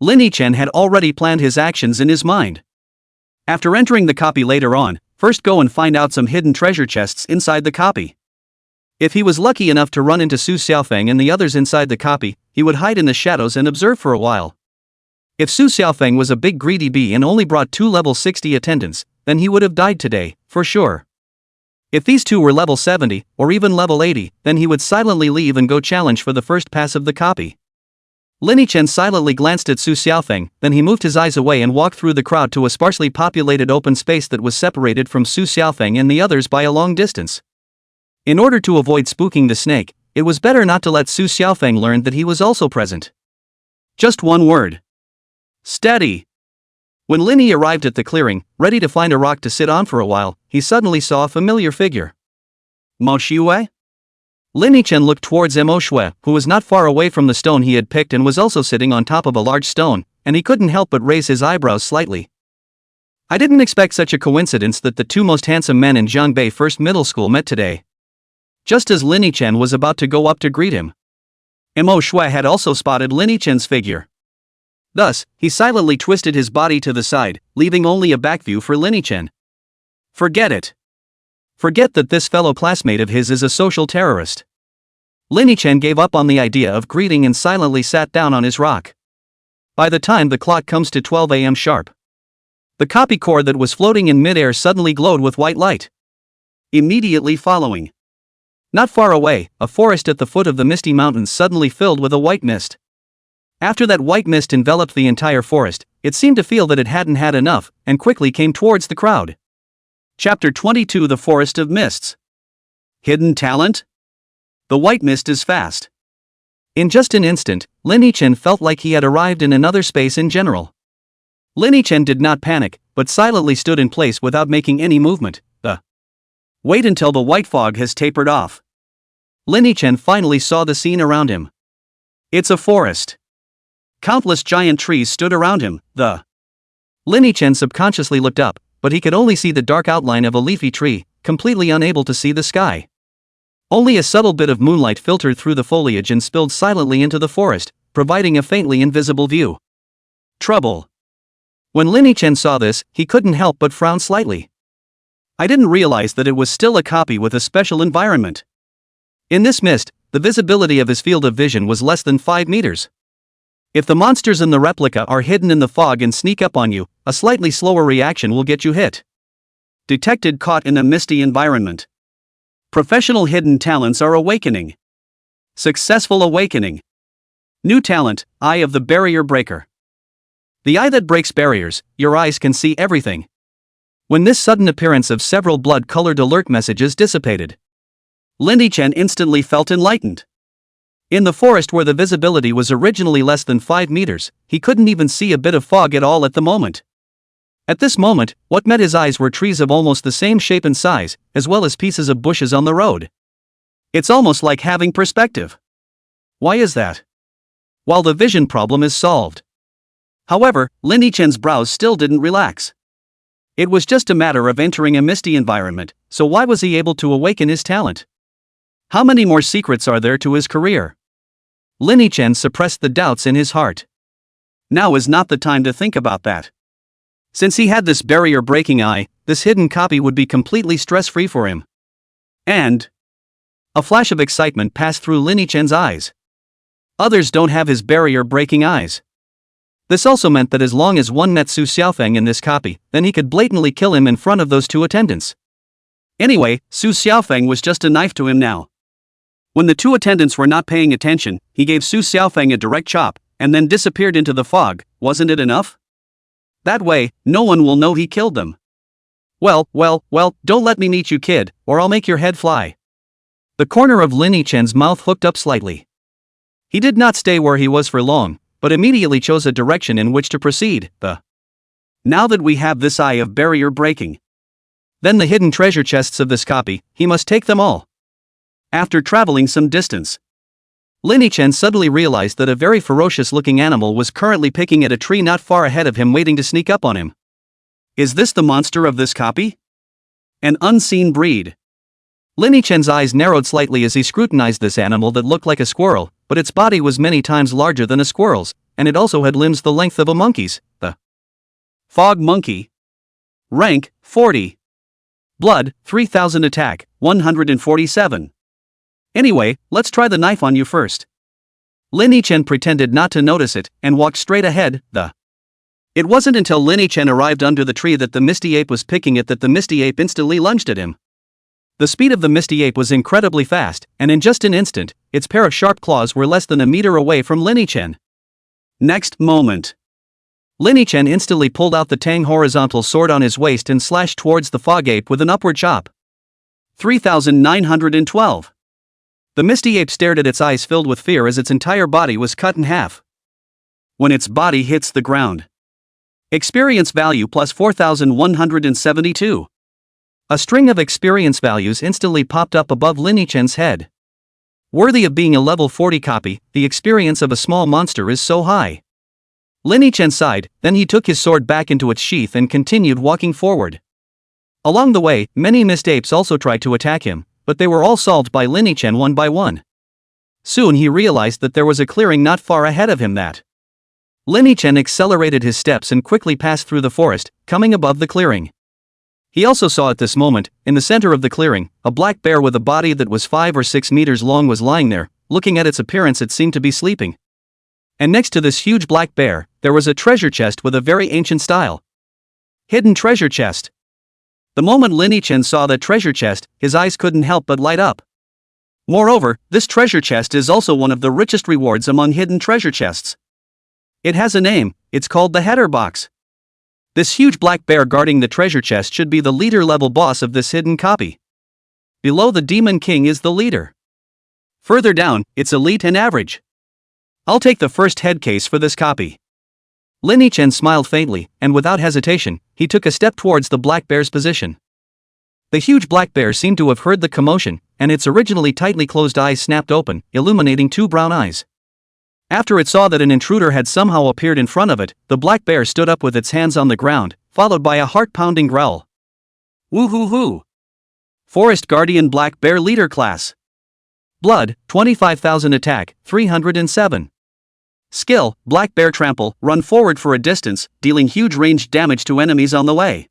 Lin Chen had already planned his actions in his mind. After entering the copy later on, first go and find out some hidden treasure chests inside the copy. If he was lucky enough to run into Su Xiaofeng and the others inside the copy, he would hide in the shadows and observe for a while. If Su Xiaofeng was a big greedy bee and only brought 2 level 60 attendants, then he would have died today, for sure. If these 2 were level 70, or even level 80, then he would silently leave and go challenge for the first pass of the copy. Lin Chen silently glanced at Su Xiaofeng, then he moved his eyes away and walked through the crowd to a sparsely populated open space that was separated from Su Xiaofeng and the others by a long distance. In order to avoid spooking the snake, it was better not to let Su Xiaofeng learn that he was also present. Just one word. Steady. When Lin Yi arrived at the clearing, ready to find a rock to sit on for a while, he suddenly saw a familiar figure. Mo Shue? Lin Chen looked towards Mo Shue, who was not far away from the stone he had picked and was also sitting on top of a large stone, and he couldn't help but raise his eyebrows slightly. I didn't expect such a coincidence that the 2 most handsome men in Zhangbei First Middle School met today. Just as Lin Chen was about to go up to greet him, Mo Shue had also spotted Lin Chen's figure. Thus, he silently twisted his body to the side, leaving only a back view for Lin Chen. Forget it. Forget that this fellow classmate of his is a social terrorist. Lin Chen gave up on the idea of greeting and silently sat down on his rock. By the time the clock comes to 12 a.m. sharp, the copy core that was floating in midair suddenly glowed with white light. Immediately following, not far away, a forest at the foot of the misty mountains suddenly filled with a white mist. After that white mist enveloped the entire forest, it seemed to feel that it hadn't had enough, and quickly came towards the crowd. Chapter 22: The Forest of Mists. Hidden talent? The white mist is fast. In just an instant, Lin Chen felt like he had arrived in another space in general. Lin Chen did not panic, but silently stood in place without making any movement. Wait until the white fog has tapered off. Lin Chen finally saw the scene around him. It's a forest. Countless giant trees stood around him. Lin Chen subconsciously looked up, but he could only see the dark outline of a leafy tree, completely unable to see the sky. Only a subtle bit of moonlight filtered through the foliage and spilled silently into the forest, providing a faintly invisible view. Trouble. When Lin Chen saw this, he couldn't help but frown slightly. I didn't realize that it was still a copy with a special environment. In this mist, the visibility of his field of vision was less than 5 meters. If the monsters in the replica are hidden in the fog and sneak up on you, a slightly slower reaction will get you hit. Detected caught in a misty environment. Professional hidden talents are awakening. Successful awakening. New talent, Eye of the Barrier Breaker. The eye that breaks barriers, your eyes can see everything. When this sudden appearance of several blood-colored alert messages dissipated, Lin Chen instantly felt enlightened. In the forest where the visibility was originally less than 5 meters, he couldn't even see a bit of fog at all at the moment. At this moment, what met his eyes were trees of almost the same shape and size, as well as pieces of bushes on the road. It's almost like having perspective. Why is that? While the vision problem is solved. However, Lin Chen's brows still didn't relax. It was just a matter of entering a misty environment, so why was he able to awaken his talent? How many more secrets are there to his career? Lin Chen suppressed the doubts in his heart. Now is not the time to think about that. Since he had this barrier-breaking eye, this hidden copy would be completely stress-free for him. And a flash of excitement passed through Lin Chen's eyes. Others don't have his barrier-breaking eyes. This also meant that as long as one met Su Xiaofeng in this copy, then he could blatantly kill him in front of those 2 attendants. Anyway, Su Xiaofeng was just a knife to him now. When the two attendants were not paying attention, he gave Su Xiaofeng a direct chop, and then disappeared into the fog. Wasn't it enough? That way, no one will know he killed them. Well, don't let me meet you, kid, or I'll make your head fly. The corner of Lin Yichen's mouth hooked up slightly. He did not stay where he was for long, but immediately chose a direction in which to proceed. Now that we have this eye of barrier breaking, then the hidden treasure chests of this copy, he must take them all. After traveling some distance, Lin Yichen suddenly realized that a very ferocious-looking animal was currently picking at a tree not far ahead of him, waiting to sneak up on him. Is this the monster of this copy? An unseen breed. Lin Yichen's eyes narrowed slightly as he scrutinized this animal that looked like a squirrel, but its body was many times larger than a squirrel's, and it also had limbs the length of a monkey's. The Fog Monkey. Rank, 40. Blood, 3000. Attack, 147. Anyway, let's try the knife on you first. Lin Yichen pretended not to notice it, and walked straight ahead. It wasn't until Lin Yichen arrived under the tree that the Misty Ape was picking at that the Misty Ape instantly lunged at him. The speed of the Misty Ape was incredibly fast, and in just an instant, its pair of sharp claws were less than a meter away from Lin Yichen. Next moment, Lin Yichen instantly pulled out the Tang horizontal sword on his waist and slashed towards the Fog Ape with an upward chop. 3912. The Misty Ape stared at its eyes filled with fear as its entire body was cut in half. When its body hits the ground. Experience value plus 4172. A string of experience values instantly popped up above Lin Yichen's head. Worthy of being a level 40 copy, the experience of a small monster is so high. Lin Yichen sighed, then he took his sword back into its sheath and continued walking forward. Along the way, many Mist Apes also tried to attack him, but they were all solved by Lin Yichen one by one. Soon he realized that there was a clearing not far ahead of him that. Lin Yichen accelerated his steps and quickly passed through the forest, coming above the clearing. He also saw at this moment, in the center of the clearing, a black bear with a body that was 5 or 6 meters long was lying there. Looking at its appearance, it seemed to be sleeping. And next to this huge black bear, there was a treasure chest with a very ancient style. Hidden treasure chest. The moment Lin Yichen saw that treasure chest, his eyes couldn't help but light up. Moreover, this treasure chest is also one of the richest rewards among hidden treasure chests. It has a name, it's called the Header Box. This huge black bear guarding the treasure chest should be the leader-level boss of this hidden copy. Below the Demon King is the leader. Further down, it's elite and average. I'll take the first head case for this copy. Lin Yichen smiled faintly, and without hesitation, he took a step towards the black bear's position. The huge black bear seemed to have heard the commotion, and its originally tightly closed eyes snapped open, illuminating 2 brown eyes. After it saw that an intruder had somehow appeared in front of it, the black bear stood up with its hands on the ground, followed by a heart-pounding growl. Woo-hoo-hoo! Forest Guardian Black Bear Leader Class. Blood, 25,000. Attack, 307. Skill, Black Bear Trample, run forward for a distance, dealing huge ranged damage to enemies on the way.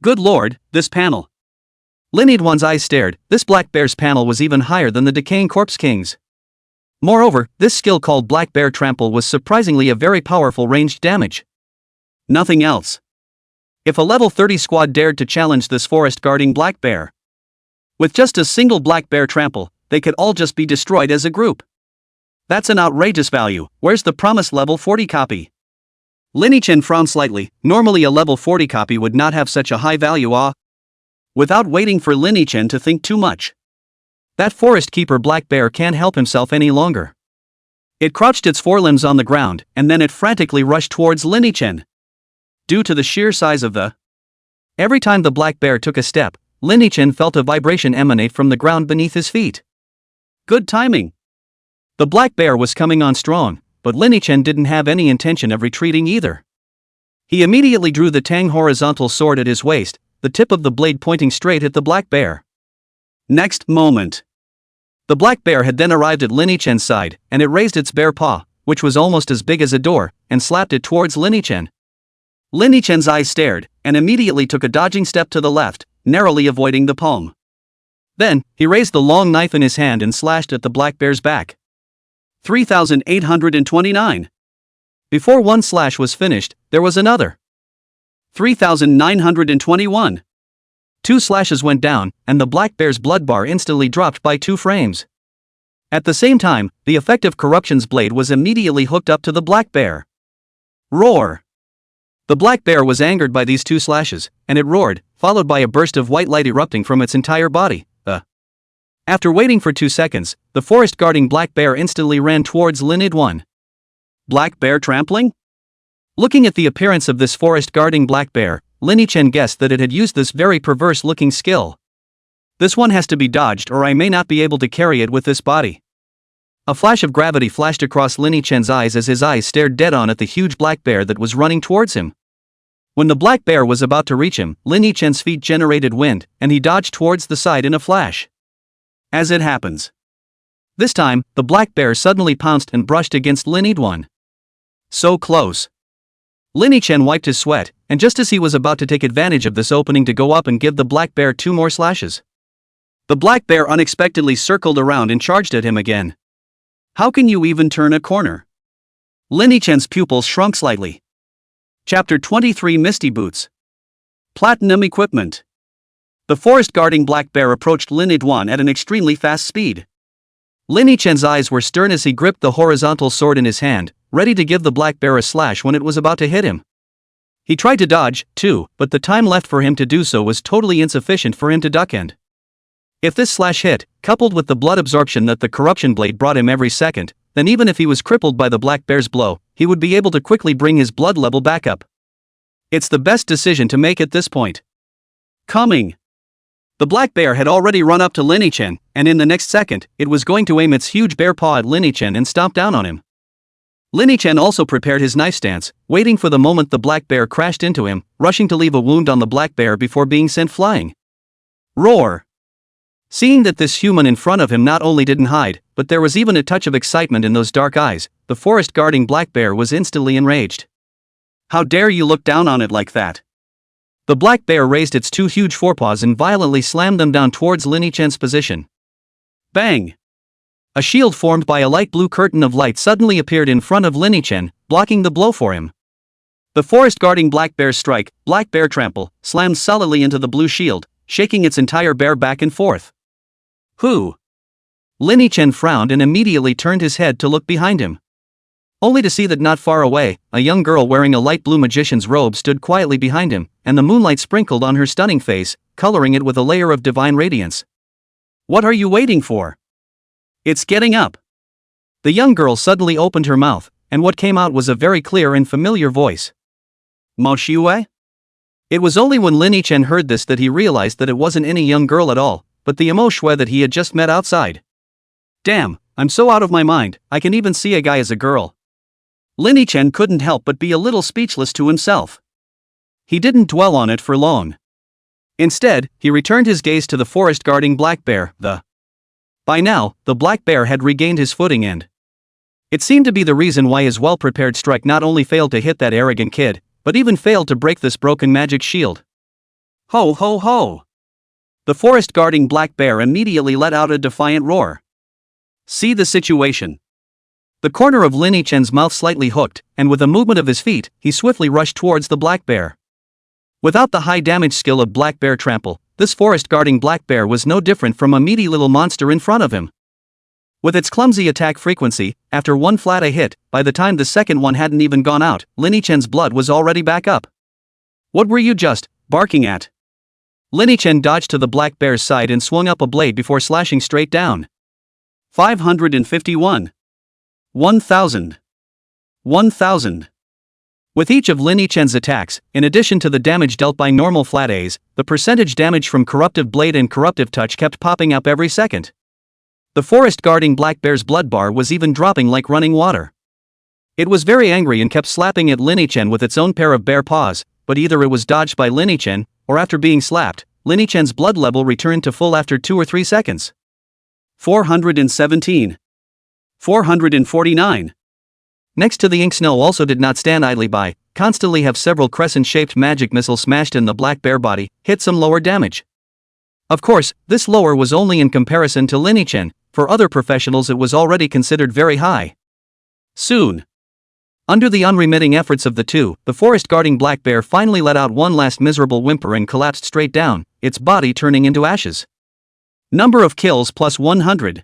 Good lord, this panel. Lin Yichen's eyes stared. This black bear's panel was even higher than the Decaying Corpse King's. Moreover, this skill called Black Bear Trample was surprisingly a very powerful ranged damage. Nothing else. If a level 30 squad dared to challenge this forest guarding black bear, with just a single Black Bear Trample, they could all just be destroyed as a group. That's an outrageous value. Where's the promised level 40 copy? Lin Yichen frowned slightly. Normally a level 40 copy would not have such a high value. Without waiting for Lin Yichen to think too much, that forest keeper black bear can't help himself any longer. It crouched its forelimbs on the ground, and then it frantically rushed towards Lin Yichen. Due to the sheer size of the... Every time the black bear took a step, Lin Yichen felt a vibration emanate from the ground beneath his feet. Good timing. The black bear was coming on strong, but Lin Yichen didn't have any intention of retreating either. He immediately drew the Tang horizontal sword at his waist, the tip of the blade pointing straight at the black bear. Next moment, the black bear had then arrived at Lin Yichen's side, and it raised its bare paw, which was almost as big as a door, and slapped it towards Lin Yichen. Lin Yichen's eyes stared, and immediately took a dodging step to the left, narrowly avoiding the palm. Then, he raised the long knife in his hand and slashed at the black bear's back. 3,829. Before one slash was finished, there was another. 3,921. 2 slashes went down, and the black bear's blood bar instantly dropped by 2 frames. At the same time, the effective corruption's blade was immediately hooked up to the black bear. Roar! The black bear was angered by these two slashes, and it roared, followed by a burst of white light erupting from its entire body. After waiting for 2 seconds, the forest-guarding black bear instantly ran towards Linid-1. Black bear trampling? Looking at the appearance of this forest-guarding black bear, Linny-Chen guessed that it had used this very perverse-looking skill. This one has to be dodged or I may not be able to carry it with this body. A flash of gravity flashed across Linny-Chen's eyes as his eyes stared dead on at the huge black bear that was running towards him. When the black bear was about to reach him, Linny-Chen's feet generated wind, and he dodged towards the side in a flash. As it happens. This time, the black bear suddenly pounced and brushed against Linny-1. So close. Linny-Chen wiped his sweat, and just as he was about to take advantage of this opening to go up and give the black bear 2 more slashes, the black bear unexpectedly circled around and charged at him again. How can you even turn a corner? Linny-Chen's pupils shrunk slightly. Chapter 23 Misty Boots. Platinum Equipment. The forest-guarding black bear approached Linid-1 at an extremely fast speed. Linny-Chen's eyes were stern as he gripped the horizontal sword in his hand, ready to give the black bear a slash when it was about to hit him. He tried to dodge, too, but the time left for him to do so was totally insufficient for him to duck and. If this slash hit, coupled with the blood absorption that the corruption blade brought him every second, then even if he was crippled by the black bear's blow, he would be able to quickly bring his blood level back up. It's the best decision to make at this point. Coming. The black bear had already run up to Linny-Chen, and in the next second, it was going to aim its huge bear paw at Linny-Chen and stomp down on him. Linny-Chen also prepared his knife stance, waiting for the moment the black bear crashed into him, rushing to leave a wound on the black bear before being sent flying. Roar! Seeing that this human in front of him not only didn't hide, but there was even a touch of excitement in those dark eyes, the forest-guarding black bear was instantly enraged. How dare you look down on it like that? The black bear raised its 2 huge forepaws and violently slammed them down towards Linny-Chen's position. Bang! A shield formed by a light blue curtain of light suddenly appeared in front of Linny-Chen, blocking the blow for him. The forest-guarding black bear's strike, black bear trample, slammed solidly into the blue shield, shaking its entire bear back and forth. Who? Linny-Chen frowned and immediately turned his head to look behind him. Only to see that not far away, a young girl wearing a light blue magician's robe stood quietly behind him, and the moonlight sprinkled on her stunning face, coloring it with a layer of divine radiance. What are you waiting for? It's getting up. The young girl suddenly opened her mouth, and what came out was a very clear and familiar voice. Mo Shue? It was only when Linny-Chen heard this that he realized that it wasn't any young girl at all, but the Mo Shue that he had just met outside. Damn, I'm so out of my mind, I can even see a guy as a girl. Linny-Chen couldn't help but be a little speechless to himself. He didn't dwell on it for long. Instead, he returned his gaze to the forest-guarding black bear, By now, the black bear had regained his footing and it seemed to be the reason why his well-prepared strike not only failed to hit that arrogant kid, but even failed to break this broken magic shield. Ho ho ho! The forest-guarding black bear immediately let out a defiant roar. See the situation. The corner of Linny-Chen's mouth slightly hooked, and with a movement of his feet, he swiftly rushed towards the black bear. Without the high damage skill of black bear trample, this forest-guarding black bear was no different from a meaty little monster in front of him. With its clumsy attack frequency, after one flat hit, by the time the second one hadn't even gone out, Linny-Chen's blood was already back up. What were you just barking at? Linny-Chen dodged to the black bear's side and swung up a blade before slashing straight down. 551. 1,000. 1,000. With each of Linny-Chen's attacks, in addition to the damage dealt by normal flat A's, the percentage damage from corruptive blade and corruptive touch kept popping up every second. The forest-guarding black bear's blood bar was even dropping like running water. It was very angry and kept slapping at Linny-Chen with its own pair of bear paws, but either it was dodged by Linny-Chen, or after being slapped, Linny-Chen's blood level returned to full after 2 or 3 seconds. 417. 449. Next to the ink snow also did not stand idly by, constantly have several crescent-shaped magic missiles smashed in the black bear body, hit some lower damage. Of course, this lower was only in comparison to Linny-Chen, for other professionals it was already considered very high. Soon. Under the unremitting efforts of the two, the forest-guarding black bear finally let out one last miserable whimper and collapsed straight down, its body turning into ashes. Number of kills plus 100.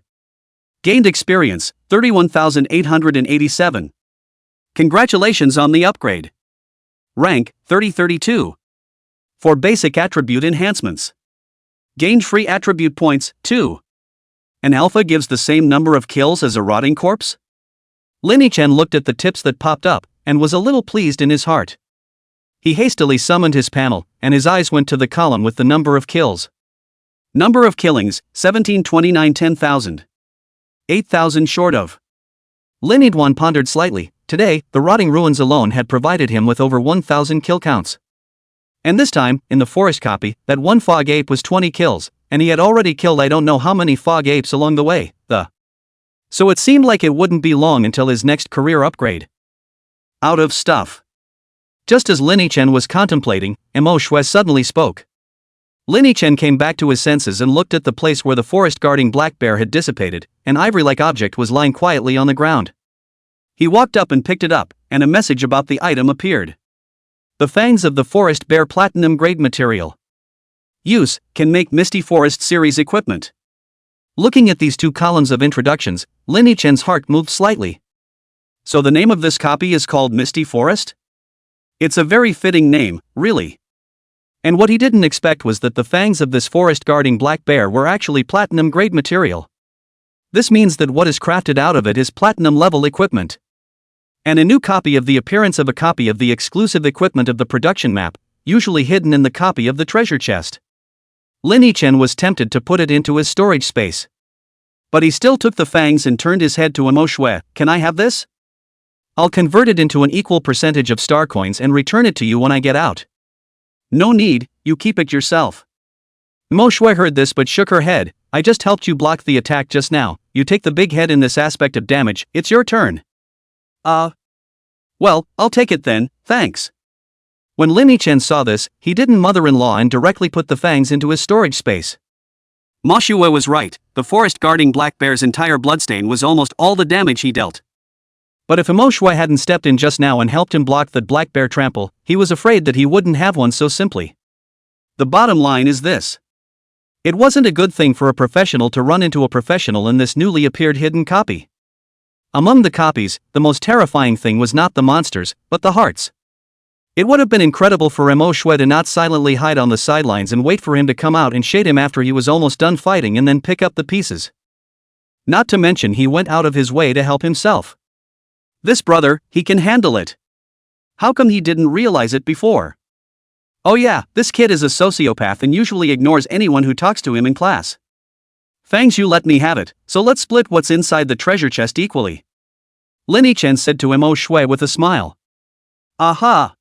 Gained experience, 31,887. Congratulations on the upgrade. Rank, 3032. For basic attribute enhancements. Gained free attribute points, 2. An alpha gives the same number of kills as a rotting corpse? Linny-chan looked at the tips that popped up, and was a little pleased in his heart. He hastily summoned his panel, and his eyes went to the column with the number of kills. Number of killings, 1729 10,000. 8,000 short of. Linny-dwan pondered slightly. Today, the rotting ruins alone had provided him with over 1,000 kill counts. And this time, in the forest copy, that one fog ape was 20 kills, and he had already killed I don't know how many fog apes along the way, So it seemed like it wouldn't be long until his next career upgrade. Out of stuff. Just as Linny-chan was contemplating, Mo Shui suddenly spoke. Linny-chan came back to his senses and looked at the place where the forest-guarding black bear had dissipated. An ivory-like object was lying quietly on the ground. He walked up and picked it up, and a message about the item appeared. The fangs of the forest bear platinum grade material. Use, can make Misty Forest series equipment. Looking at these two columns of introductions, Linny-chan's heart moved slightly. So the name of this copy is called Misty Forest? It's a very fitting name, really. And what he didn't expect was that the fangs of this forest-guarding black bear were actually platinum-grade material. This means that what is crafted out of it is platinum-level equipment. And a new copy of the appearance of a copy of the exclusive equipment of the production map, usually hidden in the copy of the treasure chest. Linny-chan was tempted to put it into his storage space. But he still took the fangs and turned his head to Mo Shui. Can I have this? I'll convert it into an equal percentage of star coins and return it to you when I get out. No need, you keep it yourself. Mo Shui heard this but shook her head. I just helped you block the attack just now. You take the big head in this aspect of damage. It's your turn. Well, I'll take it then, thanks. When Linny-chan saw this, he didn't mother-in-law and directly put the fangs into his storage space. Ma Shui was right. The forest-guarding black bear's entire bloodstain was almost all the damage he dealt. But if Mo Shui hadn't stepped in just now and helped him block that black bear trample, he was afraid that he wouldn't have one so simply. The bottom line is this. It wasn't a good thing for a professional to run into a professional in this newly appeared hidden copy. Among the copies, the most terrifying thing was not the monsters, but the hearts. It would have been incredible for Mo Shui to not silently hide on the sidelines and wait for him to come out and shade him after he was almost done fighting and then pick up the pieces. Not to mention he went out of his way to help himself. This brother, he can handle it. How come he didn't realize it before? Oh yeah, this kid is a sociopath and usually ignores anyone who talks to him in class. Fangs, you let me have it, so let's split what's inside the treasure chest equally. Linny-chan said to Mo Shui with a smile. Aha!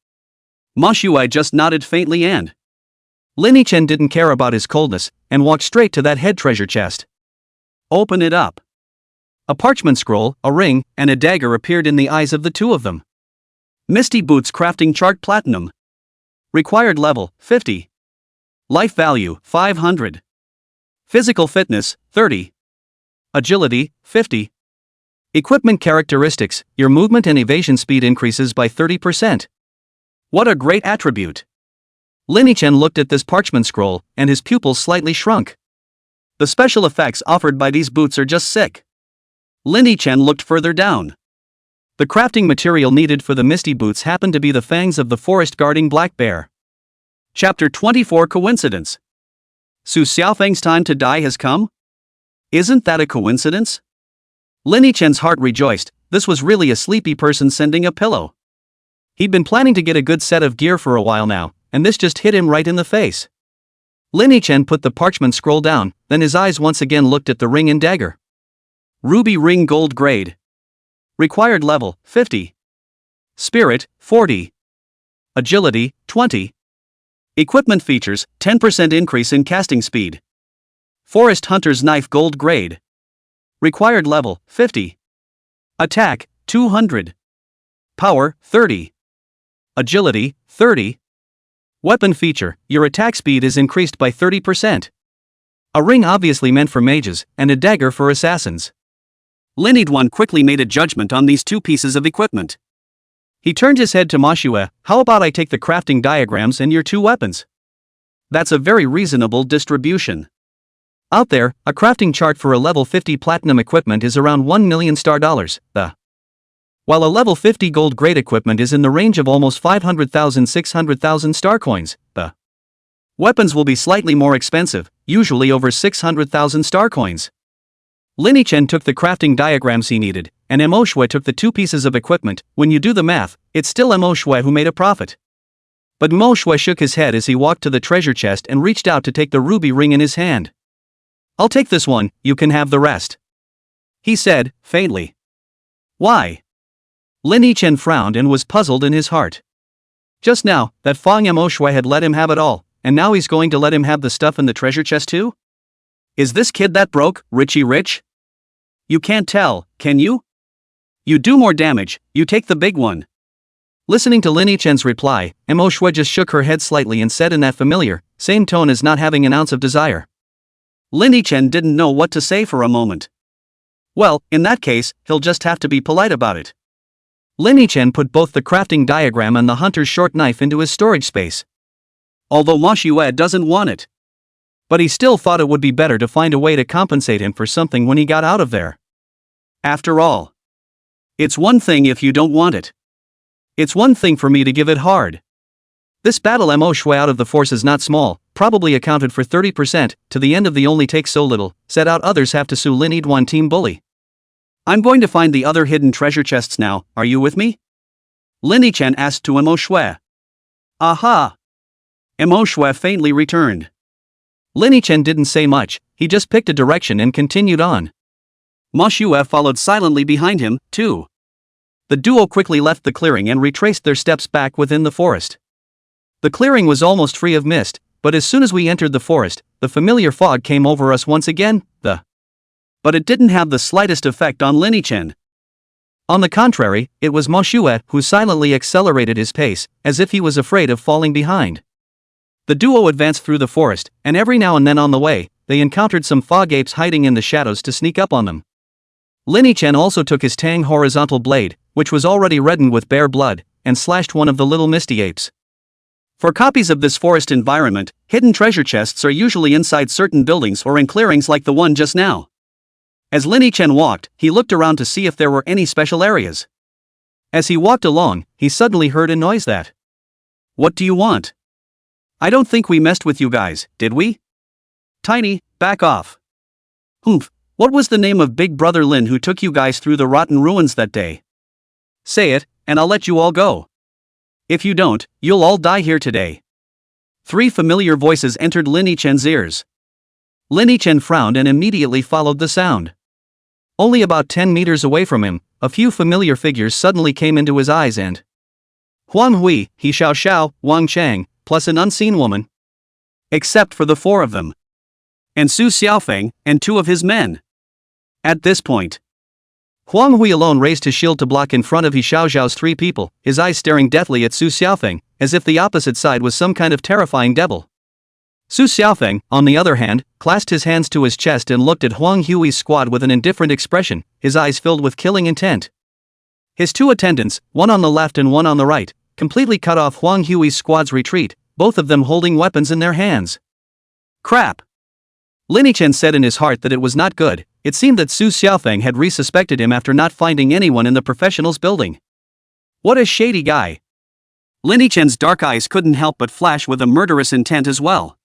Ma Shui just nodded faintly and Linny-chan didn't care about his coldness, and walked straight to that head treasure chest. Open it up. A parchment scroll, a ring, and a dagger appeared in the eyes of the two of them. Misty Boots crafting chart platinum. Required level, 50. Life value, 500. Physical fitness, 30. Agility, 50. Equipment characteristics, your movement and evasion speed increases by 30%. What a great attribute. Linny-chan looked at this parchment scroll, and his pupils slightly shrunk. The special effects offered by these boots are just sick. Linny-chan looked further down. The crafting material needed for the Misty Boots happened to be the fangs of the forest-guarding black bear. Chapter 24 Coincidence. Su Xiaofeng's time to die has come? Isn't that a coincidence? Linny-chan's heart rejoiced. This was really a sleepy person sending a pillow. He'd been planning to get a good set of gear for a while now, and this just hit him right in the face. Linny-chan put the parchment scroll down, then his eyes once again looked at the ring and dagger. Ruby ring gold grade. Required level, 50. Spirit, 40. Agility, 20. Equipment features, 10% increase in casting speed. Forest hunter's knife gold grade. Required level, 50. Attack, 200. Power, 30. Agility, 30. Weapon feature, your attack speed is increased by 30%. A ring obviously meant for mages, and a dagger for assassins. Linny-dwan quickly made a judgment on these two pieces of equipment. He turned his head to Ma Shui. How about I take the crafting diagrams and your two weapons? That's a very reasonable distribution. Out there, a crafting chart for a level 50 platinum equipment is around 1 million star dollars, while a level 50 gold grade equipment is in the range of almost 500,000 600,000 star coins. Weapons will be slightly more expensive, usually over 600,000 star coins. Linny Chen took the crafting diagrams he needed, and Mo Shui took the 2 pieces of equipment. When you do the math, it's still Mo Shui who made a profit. But Mo Shui shook his head as he walked to the treasure chest and reached out to take the ruby ring in his hand. "I'll take this one, you can have the rest," he said, faintly. "Why?" Linny Chen frowned and was puzzled in his heart. Just now, that Fang Mo Shui had let him have it all, and now he's going to let him have the stuff in the treasure chest too? Is this kid that broke, Richie Rich? You can't tell, can you? You do more damage, you take the big one. Listening to Linny Chen's reply, Mo Shui just shook her head slightly and said in that familiar, same tone as not having an ounce of desire. Linny Chen didn't know what to say for a moment. Well, in that case, he'll just have to be polite about it. Linny Chen put both the crafting diagram and the hunter's short knife into his storage space. Although Ma Xue doesn't want it. But he still thought it would be better to find a way to compensate him for something when he got out of there. After all, it's one thing if you don't want it. It's one thing for me to give it hard. This battle Mo Shui out of the force is not small, probably accounted for 30%, to the end of the only takes so little, said out others have to sue Lin Yiduan team bully. I'm going to find the other hidden treasure chests now, are you with me? Linny Chen asked to Mo Shui. Aha! Mo Shui faintly returned. Linny Chen didn't say much, he just picked a direction and continued on. Ma Xue followed silently behind him, too. The duo quickly left the clearing and retraced their steps back within the forest. The clearing was almost free of mist, but as soon as we entered the forest, the familiar fog came over us once again, But it didn't have the slightest effect on Linny Chen. On the contrary, it was Ma Xue who silently accelerated his pace, as if he was afraid of falling behind. The duo advanced through the forest, and every now and then on the way, they encountered some fog apes hiding in the shadows to sneak up on them. Linny Chen also took his Tang horizontal blade, which was already reddened with bear blood, and slashed one of the little misty apes. For copies of this forest environment, hidden treasure chests are usually inside certain buildings or in clearings like the one just now. As Linny Chen walked, he looked around to see if there were any special areas. As he walked along, he suddenly heard a noise that. What do you want? I don't think we messed with you guys, did we? Tiny, back off. Humph, what was the name of Big Brother Lin who took you guys through the rotten ruins that day? Say it, and I'll let you all go. If you don't, you'll all die here today. 3 familiar voices entered Linny Chen's ears. Linny Chen frowned and immediately followed the sound. Only about 10 meters away from him, a few familiar figures suddenly came into his eyes and Huang Hui, He Xiao Xiao, Wang Chang, plus an unseen woman. Except for the 4 of them. And Su Xiaofeng, and 2 of his men. At this point, Huang Hui alone raised his shield to block in front of He Xiao Xiao's 3 people, his eyes staring deathly at Su Xiaofeng, as if the opposite side was some kind of terrifying devil. Su Xiaofeng, on the other hand, clasped his hands to his chest and looked at Huang Hui's squad with an indifferent expression, his eyes filled with killing intent. His 2 attendants, one on the left and one on the right, completely cut off Huang Hui's squad's retreat, both of them holding weapons in their hands. Crap! Linny Chen said in his heart that it was not good. It seemed that Su Xiaofeng had resuspected him after not finding anyone in the professionals building. What a shady guy. Linny Chen's dark eyes couldn't help but flash with a murderous intent as well.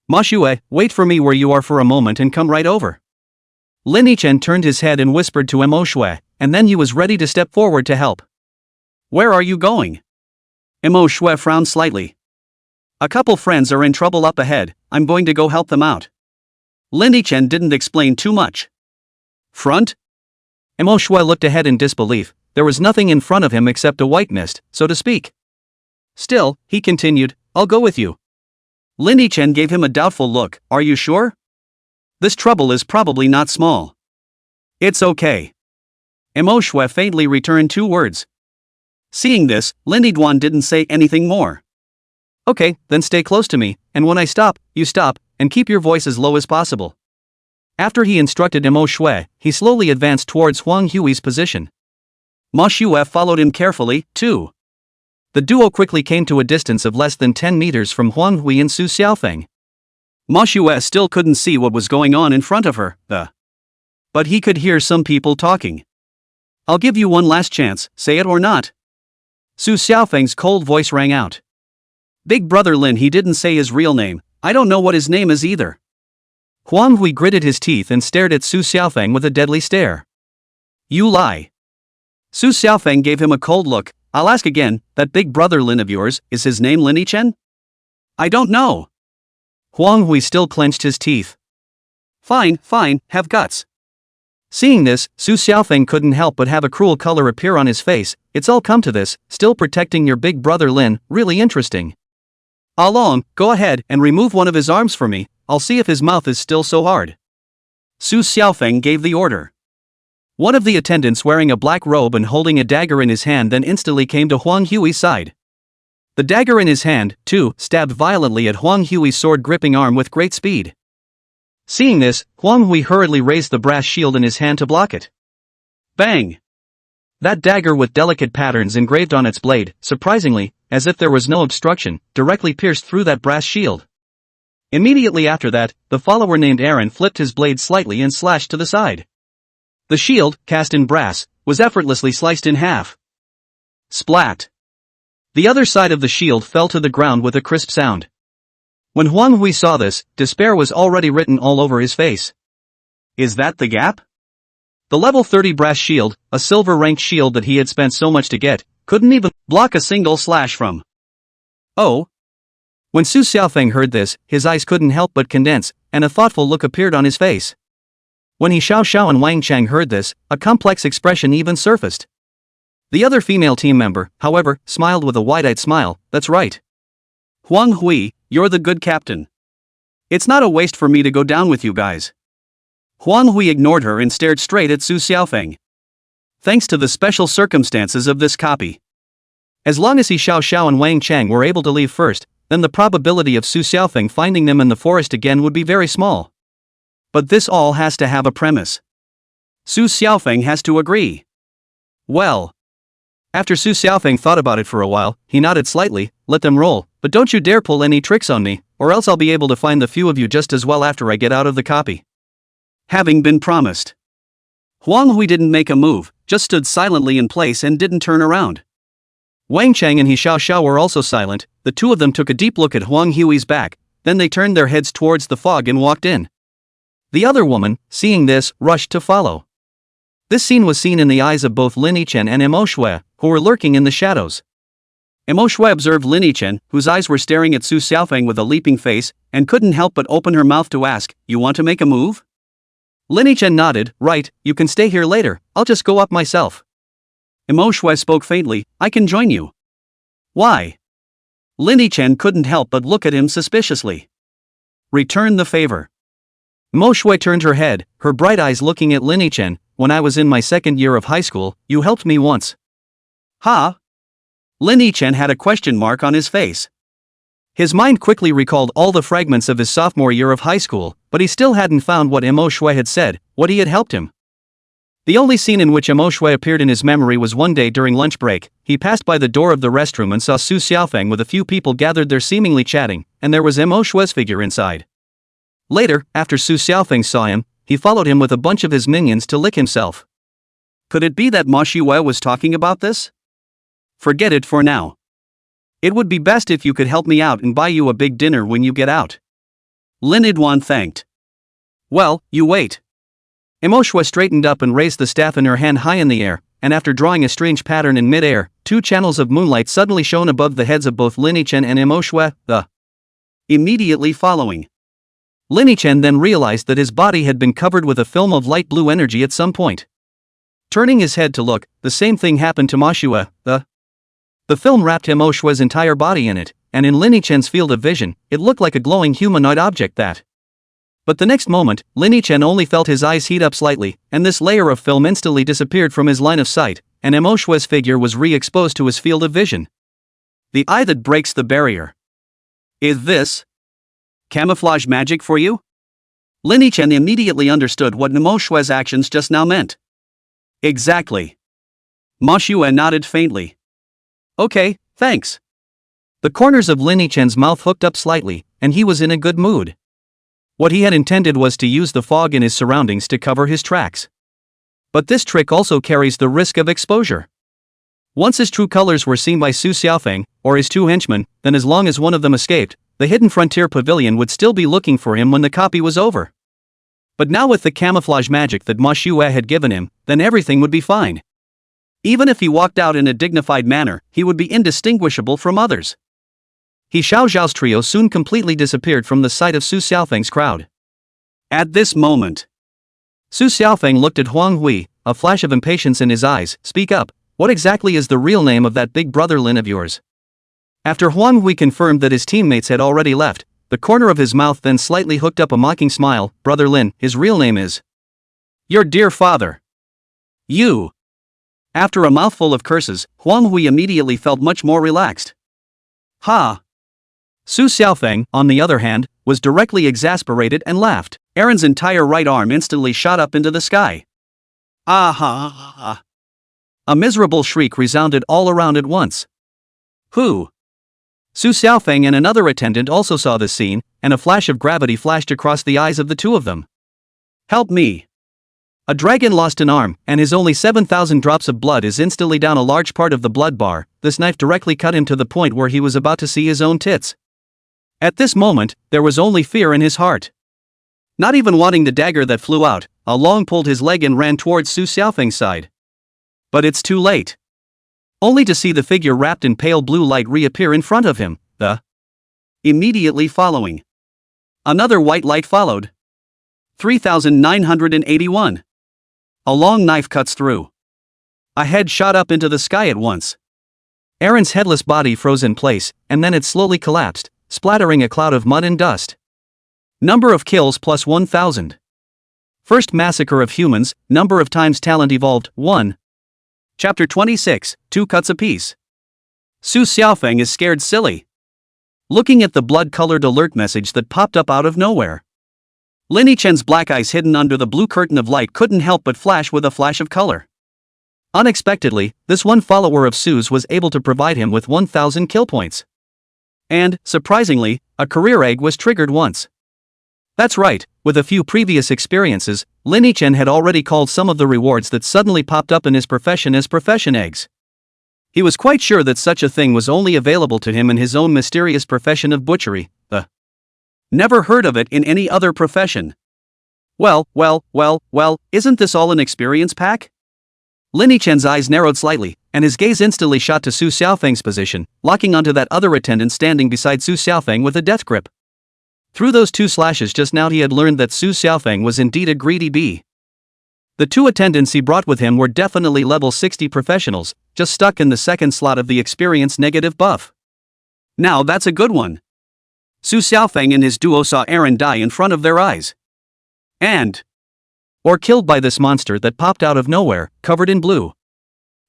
Ma Xue, wait for me where you are for a moment and come right over. Linny Chen turned his head and whispered to Mo Xue, and then he was ready to step forward to help. Where are you going? Mo Xue frowned slightly. A couple friends are in trouble up ahead, I'm going to go help them out. Linny Chen didn't explain too much. Front? Mo Xue looked ahead in disbelief, there was nothing in front of him except a white mist, so to speak. Still, he continued, I'll go with you. Linny Chen gave him a doubtful look, are you sure? This trouble is probably not small. It's okay. Mo Xue faintly returned 2 words. Seeing this, Lin Yiduan didn't say anything more. Okay, then stay close to me, and when I stop, you stop, and keep your voice as low as possible. After he instructed Mo Xue, he slowly advanced towards Huang Hui's position. Ma Xue followed him carefully, too. The duo quickly came to a distance of less than 10 meters from Huang Hui and Su Xiaofeng. Ma Shue still couldn't see what was going on in front of her, but he could hear some people talking. I'll give you one last chance, say it or not. Su Xiaofeng's cold voice rang out. Big brother Lin, he didn't say his real name, I don't know what his name is either. Huang Hui gritted his teeth and stared at Su Xiaofeng with a deadly stare. You lie. Su Xiaofeng gave him a cold look. I'll ask again, that big brother Lin of yours, is his name Lin Yichen? I don't know. Huang Hui still clenched his teeth. Fine, have guts. Seeing this, Su Xiaofeng couldn't help but have a cruel color appear on his face. It's all come to this, still protecting your big brother Lin, really interesting. Along, go ahead and remove one of his arms for me, I'll see if his mouth is still so hard. Su Xiaofeng gave the order. One of the attendants wearing a black robe and holding a dagger in his hand then instantly came to Huang Hui's side. The dagger in his hand, too, stabbed violently at Huang Hui's sword-gripping arm with great speed. Seeing this, Huang Hui hurriedly raised the brass shield in his hand to block it. Bang! That dagger with delicate patterns engraved on its blade, surprisingly, as if there was no obstruction, directly pierced through that brass shield. Immediately after that, the follower named Aaron flipped his blade slightly and slashed to the side. The shield, cast in brass, was effortlessly sliced in half. Splat! The other side of the shield fell to the ground with a crisp sound. When Huang Hui saw this, despair was already written all over his face. Is that the gap? The level 30 brass shield, a silver-ranked shield that he had spent so much to get, couldn't even block a single slash from. Oh? When Su Xiaofeng heard this, his eyes couldn't help but condense, and a thoughtful look appeared on his face. When he Xiao Xiao and Wang Chang heard this, a complex expression even surfaced. The other female team member, however, smiled with a wide-eyed smile. That's right. Huang Hui, you're the good captain. It's not a waste for me to go down with you guys. Huang Hui ignored her and stared straight at Su Xiaofeng. Thanks to the special circumstances of this copy. As long as he Xiao Xiao and Wang Chang were able to leave first, then the probability of Su Xiaofeng finding them in the forest again would be very small. But this all has to have a premise. Su Xiaofeng has to agree. Well. After Su Xiaofeng thought about it for a while, he nodded slightly. Let them roll, but don't you dare pull any tricks on me, or else I'll be able to find the few of you just as well after I get out of the copy. Having been promised. Huang Hui didn't make a move, just stood silently in place and didn't turn around. Wang Chang and He Xiao Xiao were also silent. The two of them took a deep look at Huang Hui's back, then they turned their heads towards the fog and walked in. The other woman, seeing this, rushed to follow. This scene was seen in the eyes of both Lin Yichen and Mo Shue, who were lurking in the shadows. Mo Shue observed Lin Yichen, whose eyes were staring at Su Xiaofeng with a leaping face, and couldn't help but open her mouth to ask, "You want to make a move?" Lin Yichen nodded. Right, you can stay here later, I'll just go up myself. Mo Shue spoke faintly, I can join you. Why? Lin Yichen couldn't help but look at him suspiciously. Return the favor. Mo Shue turned her head, her bright eyes looking at Lin Yichen. When I was in my second year of high school, you helped me once. Huh? Lin Yichen had a question mark on his face. His mind quickly recalled all the fragments of his sophomore year of high school, but he still hadn't found what Mo Shue had said, what he had helped him. The only scene in which Mo Shue appeared in his memory was one day during lunch break. He passed by the door of the restroom and saw Su Xiaofeng with a few people gathered there seemingly chatting, and there was Mo Shue's figure inside. Later, after Su Xiaofeng saw him, he followed him with a bunch of his minions to lick himself. Could it be that Ma Shue was talking about this? Forget it for now. It would be best if you could help me out and buy you a big dinner when you get out. Lin Yidwan thanked. Well, you wait. Mo Shue straightened up and raised the staff in her hand high in the air, and after drawing a strange pattern in mid-air, two channels of moonlight suddenly shone above the heads of both Lin Yichen and Mo Shue, immediately following. Lin Yichen then realized that his body had been covered with a film of light blue energy at some point. Turning his head to look, the same thing happened to Ma Shue. The film wrapped Mo Shue's entire body in it, and in Lin Yichen's field of vision, it looked like a glowing humanoid object that. But the next moment, Lin Yichen only felt his eyes heat up slightly, and this layer of film instantly disappeared from his line of sight, and Mo Shue's figure was re-exposed to his field of vision. The eye that breaks the barrier. Is this camouflage magic for you? Lin Yichen immediately understood what Mo Shue's actions just now meant. Exactly. Ma Shue nodded faintly. Okay, thanks. The corners of Lin Yichen's mouth hooked up slightly, and he was in a good mood. What he had intended was to use the fog in his surroundings to cover his tracks. But this trick also carries the risk of exposure. Once his true colors were seen by Su Xiaofeng, or his two henchmen, then as long as one of them escaped, the hidden frontier pavilion would still be looking for him when the copy was over. But now with the camouflage magic that Ma Xue had given him, then everything would be fine. Even if he walked out in a dignified manner, he would be indistinguishable from others. He Xiao Zhao's trio soon completely disappeared from the sight of Su Xiaofeng's crowd. At this moment, Su Xiaofeng looked at Huang Hui, a flash of impatience in his eyes. Speak up, what exactly is the real name of that big brother Lin of yours? After Huang Hui confirmed that his teammates had already left, the corner of his mouth then slightly hooked up a mocking smile. Brother Lin, his real name is your dear father. You. After a mouthful of curses, Huang Hui immediately felt much more relaxed. Ha! Su Xiaofeng, on the other hand, was directly exasperated and laughed. Aaron's entire right arm instantly shot up into the sky. Ah ha ha ha! A miserable shriek resounded all around at once. Who? Su Xiaofeng and another attendant also saw this scene, and a flash of gravity flashed across the eyes of the two of them. Help me! A dragon lost an arm, and his only 7,000 drops of blood is instantly down a large part of the blood bar. This knife directly cut him to the point where he was about to see his own tits. At this moment, there was only fear in his heart. Not even wanting the dagger that flew out, Long pulled his leg and ran towards Su Xiaofeng's side. But it's too late. Only to see the figure wrapped in pale blue light reappear in front of him, immediately following. Another white light followed. 3981. A long knife cuts through. A head shot up into the sky at once. Aaron's headless body froze in place, and then it slowly collapsed, splattering a cloud of mud and dust. Number of kills plus 1,000. First massacre of humans, number of times talent evolved, 1. Chapter 26, 2 cuts apiece. Su Xiaofeng is scared silly. Looking at the blood-colored alert message that popped up out of nowhere. Lin Yichen's black eyes hidden under the blue curtain of light couldn't help but flash with a flash of color. Unexpectedly, this one follower of Su's was able to provide him with 1,000 kill points. And, surprisingly, a career egg was triggered once. That's right, with a few previous experiences, Lin Yichen had already called some of the rewards that suddenly popped up in his profession as profession eggs. He was quite sure that such a thing was only available to him in his own mysterious profession of butchery. Never heard of it in any other profession. Well, isn't this all an experience pack? Lin Yichen's eyes narrowed slightly, and his gaze instantly shot to Su Xiaofeng's position, locking onto that other attendant standing beside Su Xiaofeng with a death grip. Through those two slashes just now he had learned that Su Xiaofeng was indeed a greedy bee. The two attendants he brought with him were definitely level 60 professionals, just stuck in the second slot of the experience negative buff. Now that's a good one. Su Xiaofeng and his duo saw Aaron die in front of their eyes. Or killed by this monster that popped out of nowhere, covered in blue.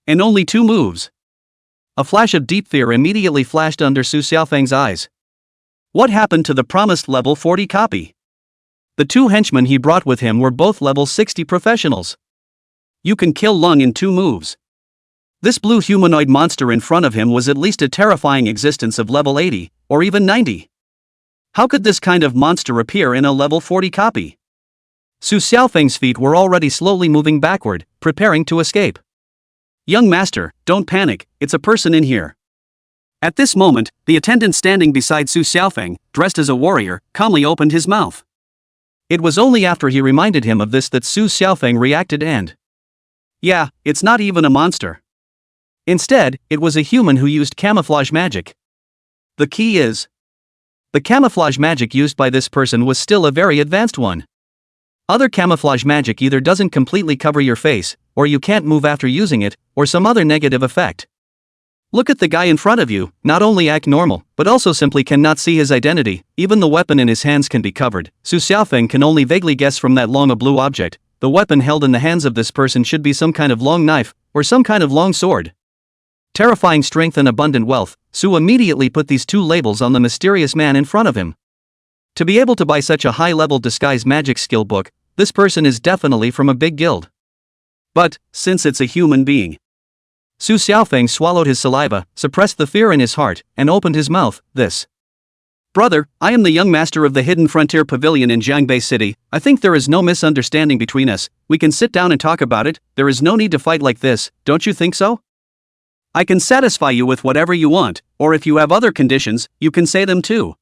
In only 2 moves. A flash of deep fear immediately flashed under Su Xiaofeng's eyes. What happened to the promised level 40 copy? The 2 henchmen he brought with him were both level 60 professionals. You can kill Lung in 2 moves. This blue humanoid monster in front of him was at least a terrifying existence of level 80, or even 90. How could this kind of monster appear in a level 40 copy? Su Xiaofeng's feet were already slowly moving backward, preparing to escape. Young master, don't panic, it's a person in here. At this moment, the attendant standing beside Su Xiaofeng, dressed as a warrior, calmly opened his mouth. It was only after he reminded him of this that Su Xiaofeng reacted and... Yeah, it's not even a monster. Instead, it was a human who used camouflage magic. The key is... the camouflage magic used by this person was still a very advanced one. Other camouflage magic either doesn't completely cover your face, or you can't move after using it, or some other negative effect. Look at the guy in front of you, not only act normal, but also simply cannot see his identity, even the weapon in his hands can be covered. Su Xiaofeng can only vaguely guess from that long a blue object, the weapon held in the hands of this person should be some kind of long knife, or some kind of long sword. Terrifying strength and abundant wealth, Su immediately put these 2 labels on the mysterious man in front of him. To be able to buy such a high-level disguise magic skill book, this person is definitely from a big guild. But, since it's a human being... Su Xiaofeng swallowed his saliva, suppressed the fear in his heart, and opened his mouth. This Brother, I am the young master of the Hidden Frontier Pavilion in Jiangbei City. I think there is no misunderstanding between us. We can sit down and talk about it. There is no need to fight like this, don't you think so? I can satisfy you with whatever you want, or if you have other conditions, you can say them too.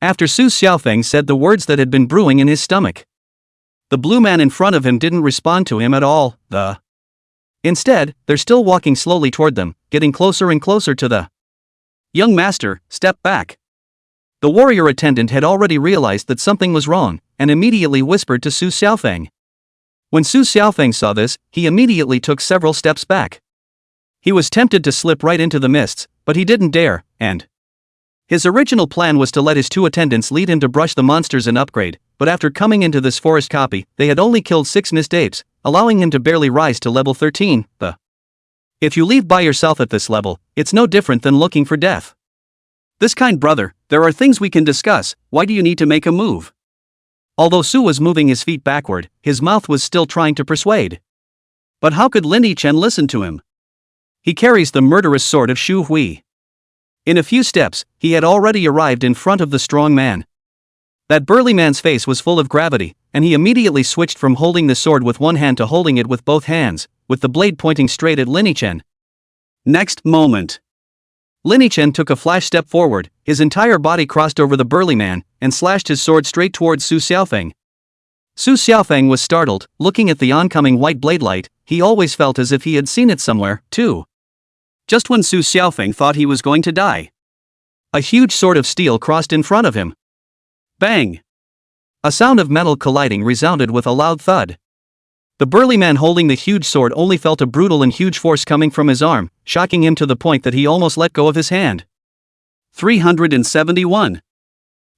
After Su Xiaofeng said the words that had been brewing in his stomach, the blue man in front of him didn't respond to him at all. Instead, they're still walking slowly toward them, getting closer and closer to the young master. Step back. The warrior attendant had already realized that something was wrong, and immediately whispered to Su Xiaofeng. When Su Xiaofeng saw this, he immediately took several steps back. He was tempted to slip right into the mists, but he didn't dare, and his original plan was to let his two attendants lead him to brush the monsters and upgrade, but after coming into this forest copy, they had only killed 6 mist apes, allowing him to barely rise to level 13. If you leave by yourself at this level, it's no different than looking for death. This kind brother, there are things we can discuss. Why do you need to make a move? Although Su was moving his feet backward, his mouth was still trying to persuade. But how could Lin Yichen listen to him? He carries the murderous sword of Shu Hui. In a few steps, he had already arrived in front of the strong man. That burly man's face was full of gravity, and he immediately switched from holding the sword with one hand to holding it with both hands, with the blade pointing straight at Lin Yichen. Next moment, Lin Yichen took a flash step forward, his entire body crossed over the burly man, and slashed his sword straight towards Su Xiaofeng. Su Xiaofeng was startled, looking at the oncoming white blade light. He always felt as if he had seen it somewhere, too. Just when Su Xiaofeng thought he was going to die, a huge sword of steel crossed in front of him. Bang! A sound of metal colliding resounded with a loud thud. The burly man holding the huge sword only felt a brutal and huge force coming from his arm, shocking him to the point that he almost let go of his hand. 371.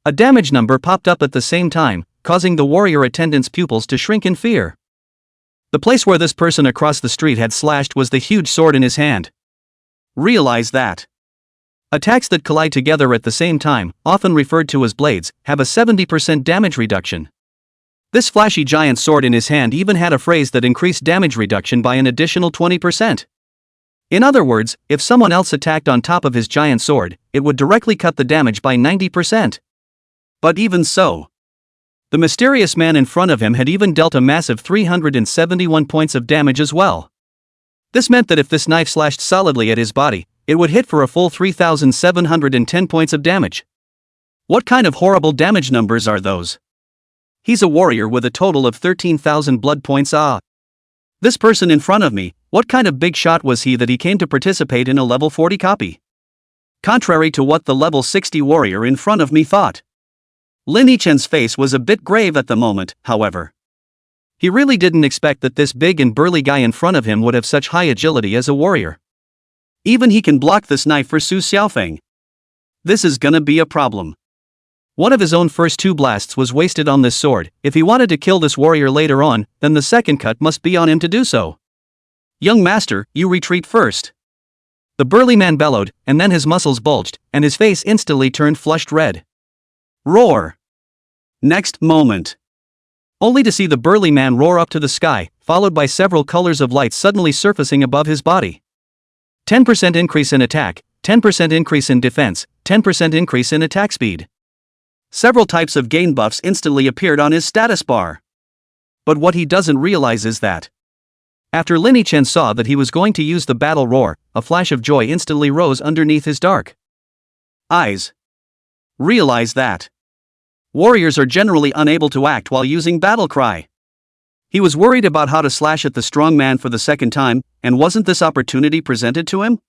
A damage number popped up at the same time, causing the warrior attendant's pupils to shrink in fear. The place where this person across the street had slashed was the huge sword in his hand. Realize that attacks that collide together at the same time, often referred to as blades, have a 70% damage reduction. This flashy giant sword in his hand even had a phrase that increased damage reduction by an additional 20%. In other words, if someone else attacked on top of his giant sword, it would directly cut the damage by 90%. But even so, the mysterious man in front of him had even dealt a massive 371 points of damage as well. This meant that if this knife slashed solidly at his body, it would hit for a full 3,710 points of damage. What kind of horrible damage numbers are those? He's a warrior with a total of 13,000 blood points. This person in front of me, what kind of big shot was he that he came to participate in a level 40 copy? Contrary to what the level 60 warrior in front of me thought. Lin Yichen's face was a bit grave at the moment, however. He really didn't expect that this big and burly guy in front of him would have such high agility as a warrior. Even he can block this knife for Su Xiaofeng. This is gonna be a problem. One of his own first 2 blasts was wasted on this sword. If he wanted to kill this warrior later on, then the second cut must be on him to do so. Young master, you retreat first. The burly man bellowed, and then his muscles bulged, and his face instantly turned flushed red. Roar! Next moment, only to see the burly man roar up to the sky, followed by several colors of light suddenly surfacing above his body. 10% increase in attack, 10% increase in defense, 10% increase in attack speed. Several types of gain buffs instantly appeared on his status bar. But what he doesn't realize is that after Lin Yichen saw that he was going to use the battle roar, a flash of joy instantly rose underneath his dark eyes. Realize that warriors are generally unable to act while using battle cry. He was worried about how to slash at the strong man for the second time, and wasn't this opportunity presented to him?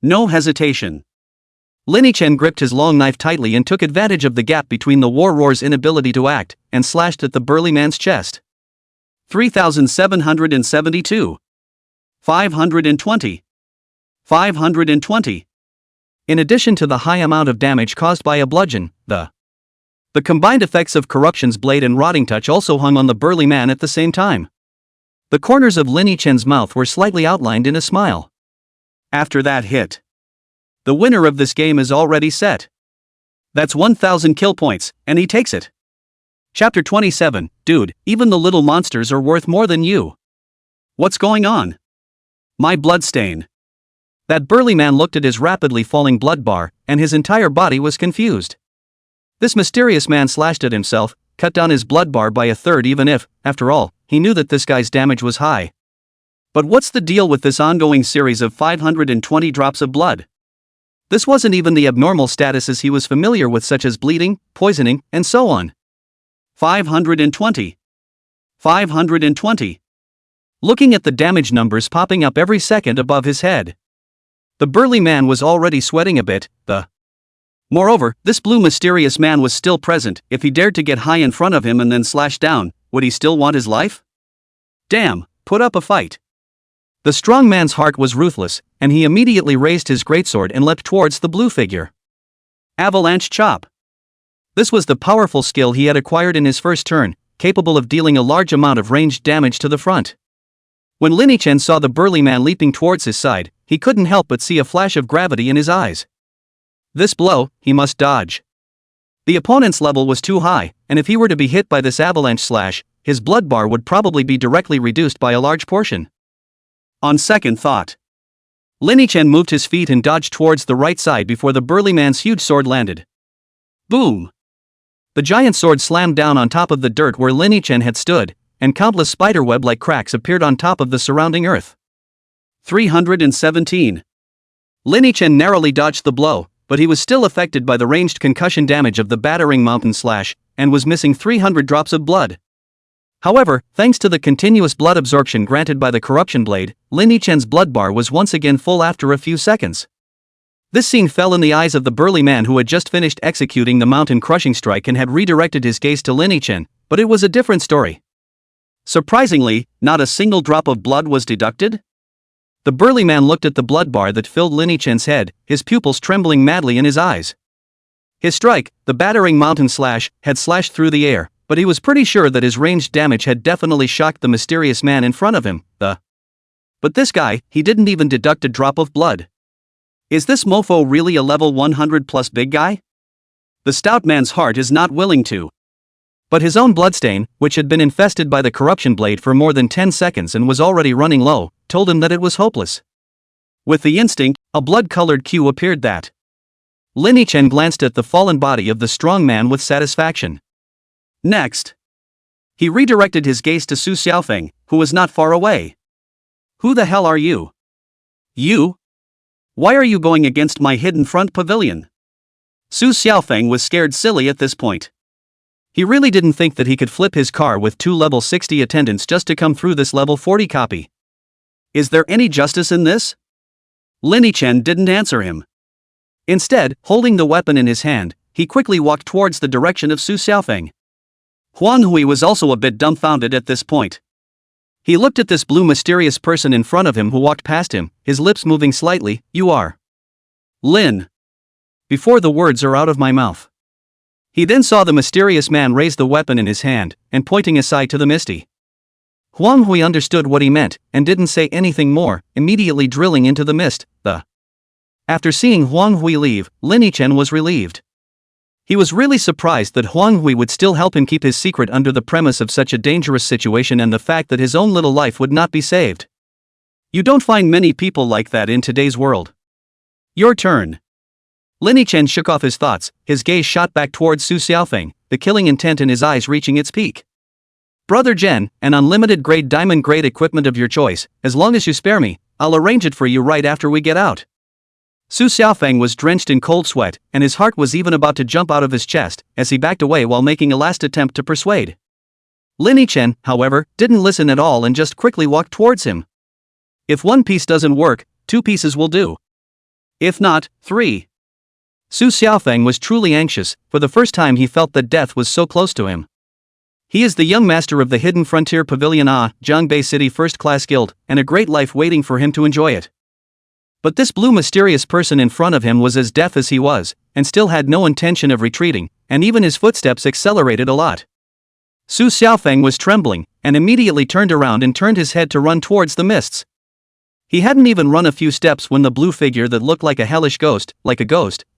No hesitation. Lin Yichen gripped his long knife tightly and took advantage of the gap between the war roar's inability to act, and slashed at the burly man's chest. 3,772. 520. 520. In addition to the high amount of damage caused by a bludgeon, the combined effects of Corruption's blade and Rotting Touch also hung on the burly man at the same time. The corners of Lin Yichen's mouth were slightly outlined in a smile. After that hit, the winner of this game is already set. That's 1,000 kill points, and he takes it. Chapter 27, dude, even the little monsters are worth more than you. What's going on? My bloodstain. That burly man looked at his rapidly falling blood bar, and his entire body was confused. This mysterious man slashed at himself, cut down his blood bar by a third even if, after all, he knew that this guy's damage was high. But what's the deal with this ongoing series of 520 drops of blood? This wasn't even the abnormal statuses he was familiar with, such as bleeding, poisoning, and so on. 520. 520. Looking at the damage numbers popping up every second above his head. The burly man was already sweating a bit. Moreover, this blue mysterious man was still present. If he dared to get high in front of him and then slash down, would he still want his life? Damn, put up a fight. The strong man's heart was ruthless, and he immediately raised his greatsword and leapt towards the blue figure. Avalanche chop. This was the powerful skill he had acquired in his first turn, capable of dealing a large amount of ranged damage to the front. When Lin Yichen saw the burly man leaping towards his side, he couldn't help but see a flash of gravity in his eyes. This blow, he must dodge. The opponent's level was too high, and if he were to be hit by this avalanche slash, his blood bar would probably be directly reduced by a large portion. On second thought, Lin Yichen moved his feet and dodged towards the right side before the burly man's huge sword landed. Boom! The giant sword slammed down on top of the dirt where Lin Yichen had stood, and countless spiderweb-like cracks appeared on top of the surrounding earth. 317. Lin Yichen narrowly dodged the blow, but he was still affected by the ranged concussion damage of the battering mountain slash, and was missing 300 drops of blood. However, thanks to the continuous blood absorption granted by the corruption blade, Lin Yichen's blood bar was once again full after a few seconds. This scene fell in the eyes of the burly man who had just finished executing the mountain crushing strike and had redirected his gaze to Lin Yichen, but it was a different story. Surprisingly, not a single drop of blood was deducted. The burly man looked at the blood bar that filled Lin Yichen's head, his pupils trembling madly in his eyes. His strike, the battering mountain slash, had slashed through the air, but he was pretty sure that his ranged damage had definitely shocked the mysterious man in front of him. But this guy, he didn't even deduct a drop of blood. Is this mofo really a level 100 plus big guy? The stout man's heart is not willing to. But his own bloodstain, which had been infested by the corruption blade for more than 10 seconds and was already running low, told him that it was hopeless. With the instinct, a blood-colored cue appeared that. Lin Yichen glanced at the fallen body of the strong man with satisfaction. Next, he redirected his gaze to Su Xiaofeng, who was not far away. Who the hell are you? You? Why are you going against my hidden front pavilion? Su Xiaofeng was scared silly at this point. He really didn't think that he could flip his car with 2 level 60 attendants just to come through this level 40 copy. Is there any justice in this? Lin Yichen didn't answer him. Instead, holding the weapon in his hand, he quickly walked towards the direction of Su Xiaofeng. Huang Hui was also a bit dumbfounded at this point. He looked at this blue mysterious person in front of him who walked past him, his lips moving slightly. You are Lin. Before the words are out of my mouth. He then saw the mysterious man raise the weapon in his hand, and pointing aside to the misty. Huang Hui understood what he meant, and didn't say anything more, immediately drilling into the mist. After seeing Huang Hui leave, Lin Yichen was relieved. He was really surprised that Huang Hui would still help him keep his secret under the premise of such a dangerous situation and the fact that his own little life would not be saved. You don't find many people like that in today's world. Your turn. Lin Yichen shook off his thoughts, his gaze shot back towards Su Xiaofeng, the killing intent in his eyes reaching its peak. Brother Zhen, an unlimited grade diamond grade equipment of your choice, as long as you spare me, I'll arrange it for you right after we get out. Su Xiaofeng was drenched in cold sweat, and his heart was even about to jump out of his chest, as he backed away while making a last attempt to persuade. Lin Yichen, however, didn't listen at all and just quickly walked towards him. If 1 piece doesn't work, 2 pieces will do. If not, 3. Su Xiaofeng was truly anxious, for the first time he felt that death was so close to him. He is the young master of the Hidden Frontier Pavilion Zhangbei City First Class Guild, and a great life waiting for him to enjoy it. But this blue mysterious person in front of him was as deaf as he was, and still had no intention of retreating, and even his footsteps accelerated a lot. Su Xiaofeng was trembling, and immediately turned around and turned his head to run towards the mists. He hadn't even run a few steps when the blue figure that looked like a hellish ghost,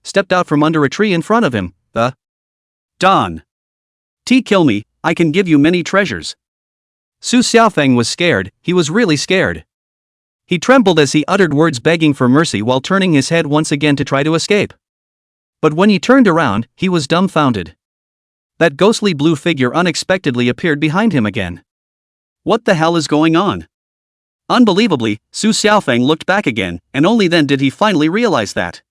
stepped out from under a tree in front of him. Don. Kill me, I can give you many treasures. Su Xiaofeng was scared, he was really scared. He trembled as he uttered words begging for mercy while turning his head once again to try to escape. But when he turned around, he was dumbfounded. That ghostly blue figure unexpectedly appeared behind him again. What the hell is going on? Unbelievably, Su Xiaofeng looked back again, and only then did he finally realize that.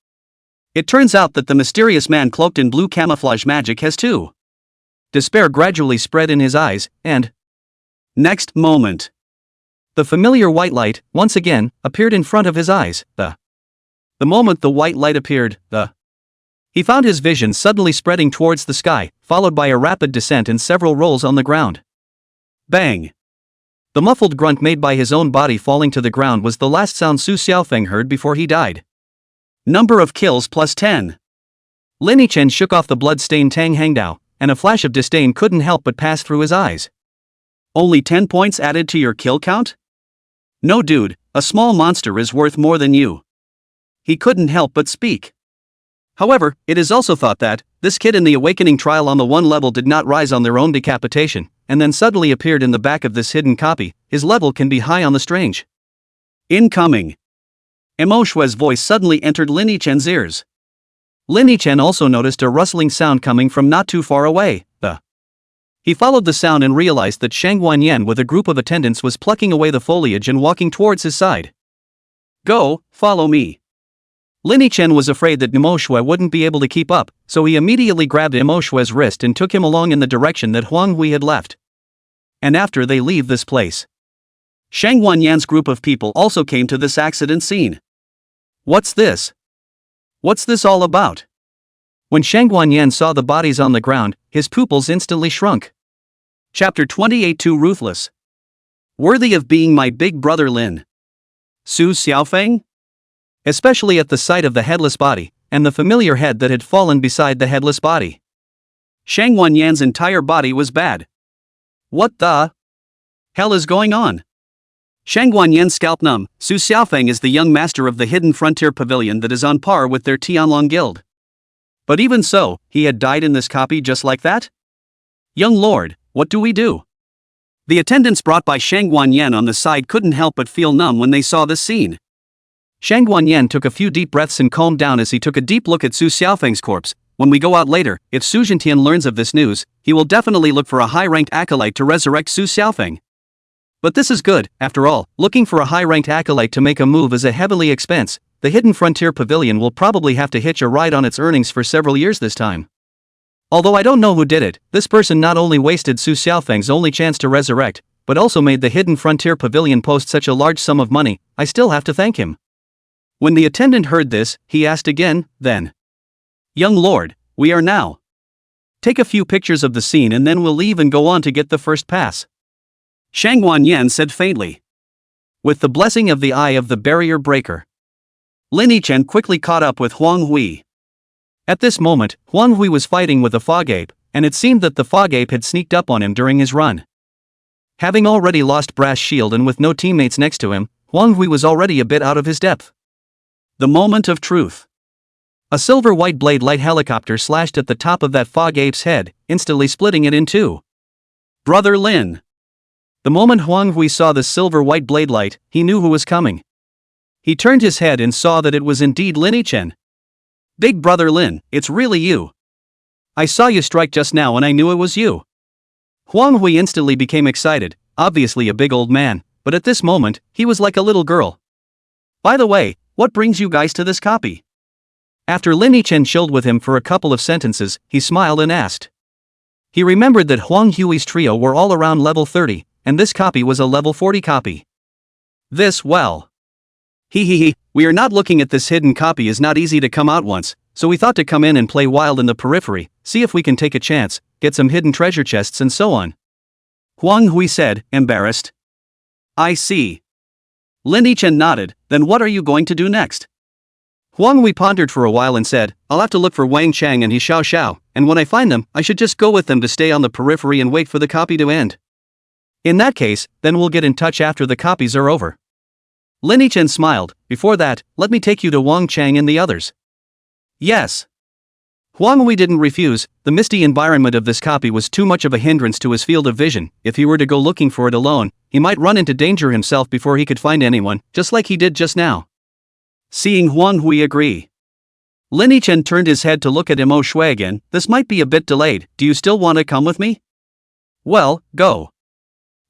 It turns out that the mysterious man cloaked in blue camouflage magic has too. Despair gradually spread in his eyes, and next moment, the familiar white light, once again, appeared in front of his eyes. The moment the white light appeared, he found his vision suddenly spreading towards the sky, followed by a rapid descent and several rolls on the ground. Bang! The muffled grunt made by his own body falling to the ground was the last sound Su Xiaofeng heard before he died. Number of kills plus 10. Lin Yichen shook off the blood-stained Tang Hangdao, and a flash of disdain couldn't help but pass through his eyes. Only 10 points added to your kill count? No dude, a small monster is worth more than you. He couldn't help but speak. However, it is also thought that this kid in the awakening trial on the one level did not rise on their own decapitation, and then suddenly appeared in the back of this hidden copy. His level can be high on the strange. Incoming. Mo Shue's voice suddenly entered Lin Yichen's ears. Lin Yichen also noticed a rustling sound coming from not too far away. He followed the sound and realized that Shang Wanyan with a group of attendants was plucking away the foliage and walking towards his side. Go, follow me. Lin Yichen was afraid that Mo Shue wouldn't be able to keep up, so he immediately grabbed Mo Shue's wrist and took him along in the direction that Huang Hui had left. And after they leave this place, Shang Wanyan's group of people also came to this accident scene. What's this? What's this all about? When Shang Wanyan saw the bodies on the ground, his pupils instantly shrunk. Chapter 28 Too Ruthless. Worthy of being my big brother Lin. Su Xiaofeng? Especially at the sight of the headless body, and the familiar head that had fallen beside the headless body. Shang Wanyan's entire body was bad. What the hell is going on? Shang Wanyan's scalp numb. Su Xiaofeng is the young master of the hidden frontier pavilion that is on par with their Tianlong guild. But even so, he had died in this copy just like that? Young lord, what do we do? The attendants brought by Shang Wanyan on the side couldn't help but feel numb when they saw this scene. Shang Wanyan took a few deep breaths and calmed down as he took a deep look at Su Xiaofeng's corpse. When we go out later, if Su Zhentian learns of this news, he will definitely look for a high-ranked acolyte to resurrect Su Xiaofeng. But this is good, after all, looking for a high-ranked acolyte to make a move is a heavily expense. The Hidden Frontier Pavilion will probably have to hitch a ride on its earnings for several years this time. Although I don't know who did it, this person not only wasted Su Xiaofeng's only chance to resurrect, but also made the Hidden Frontier Pavilion post such a large sum of money. I still have to thank him. When the attendant heard this, he asked again, then. Young lord, we are now. Take a few pictures of the scene and then we'll leave and go on to get the first pass. Shang Wanyan said faintly. With the blessing of the eye of the barrier breaker. Lin Yichen quickly caught up with Huang Hui. At this moment, Huang Hui was fighting with a fog ape, and it seemed that the fog ape had sneaked up on him during his run. Having already lost Brass Shield and with no teammates next to him, Huang Hui was already a bit out of his depth. The moment of truth. A silver white blade light helicopter slashed at the top of that fog ape's head, instantly splitting it in two. Brother Lin. The moment Huang Hui saw the silver white blade light, he knew who was coming. He turned his head and saw that it was indeed Lin Yichen. Big brother Lin, it's really you. I saw you strike just now and I knew it was you. Huang Hui instantly became excited, obviously a big old man, but at this moment, he was like a little girl. By the way, what brings you guys to this copy? After Lin Yichen chilled with him for a couple of sentences, he smiled and asked. He remembered that Huang Hui's trio were all around level 30, and this copy was a level 40 copy. This, well. We are not looking at this hidden copy is not easy to come out once, so we thought to come in and play wild in the periphery, see if we can take a chance, get some hidden treasure chests and so on. Huang Hui said, embarrassed. I see. Lin Yichen nodded, then what are you going to do next? Huang Hui pondered for a while and said, I'll have to look for Wang Chang and his Xiao Xiao, and when I find them, I should just go with them to stay on the periphery and wait for the copy to end. In that case, then we'll get in touch after the copies are over. Lin Yichen smiled. Before that, let me take you to Wang Chang and the others. Yes. Huang Hui didn't refuse. The misty environment of this copy was too much of a hindrance to his field of vision. If he were to go looking for it alone, he might run into danger himself before he could find anyone, just like he did just now. Seeing Huang Hui agree, Lin Yichen turned his head to look at Imo Shui again. This might be a bit delayed, do you still want to come with me? Well, go.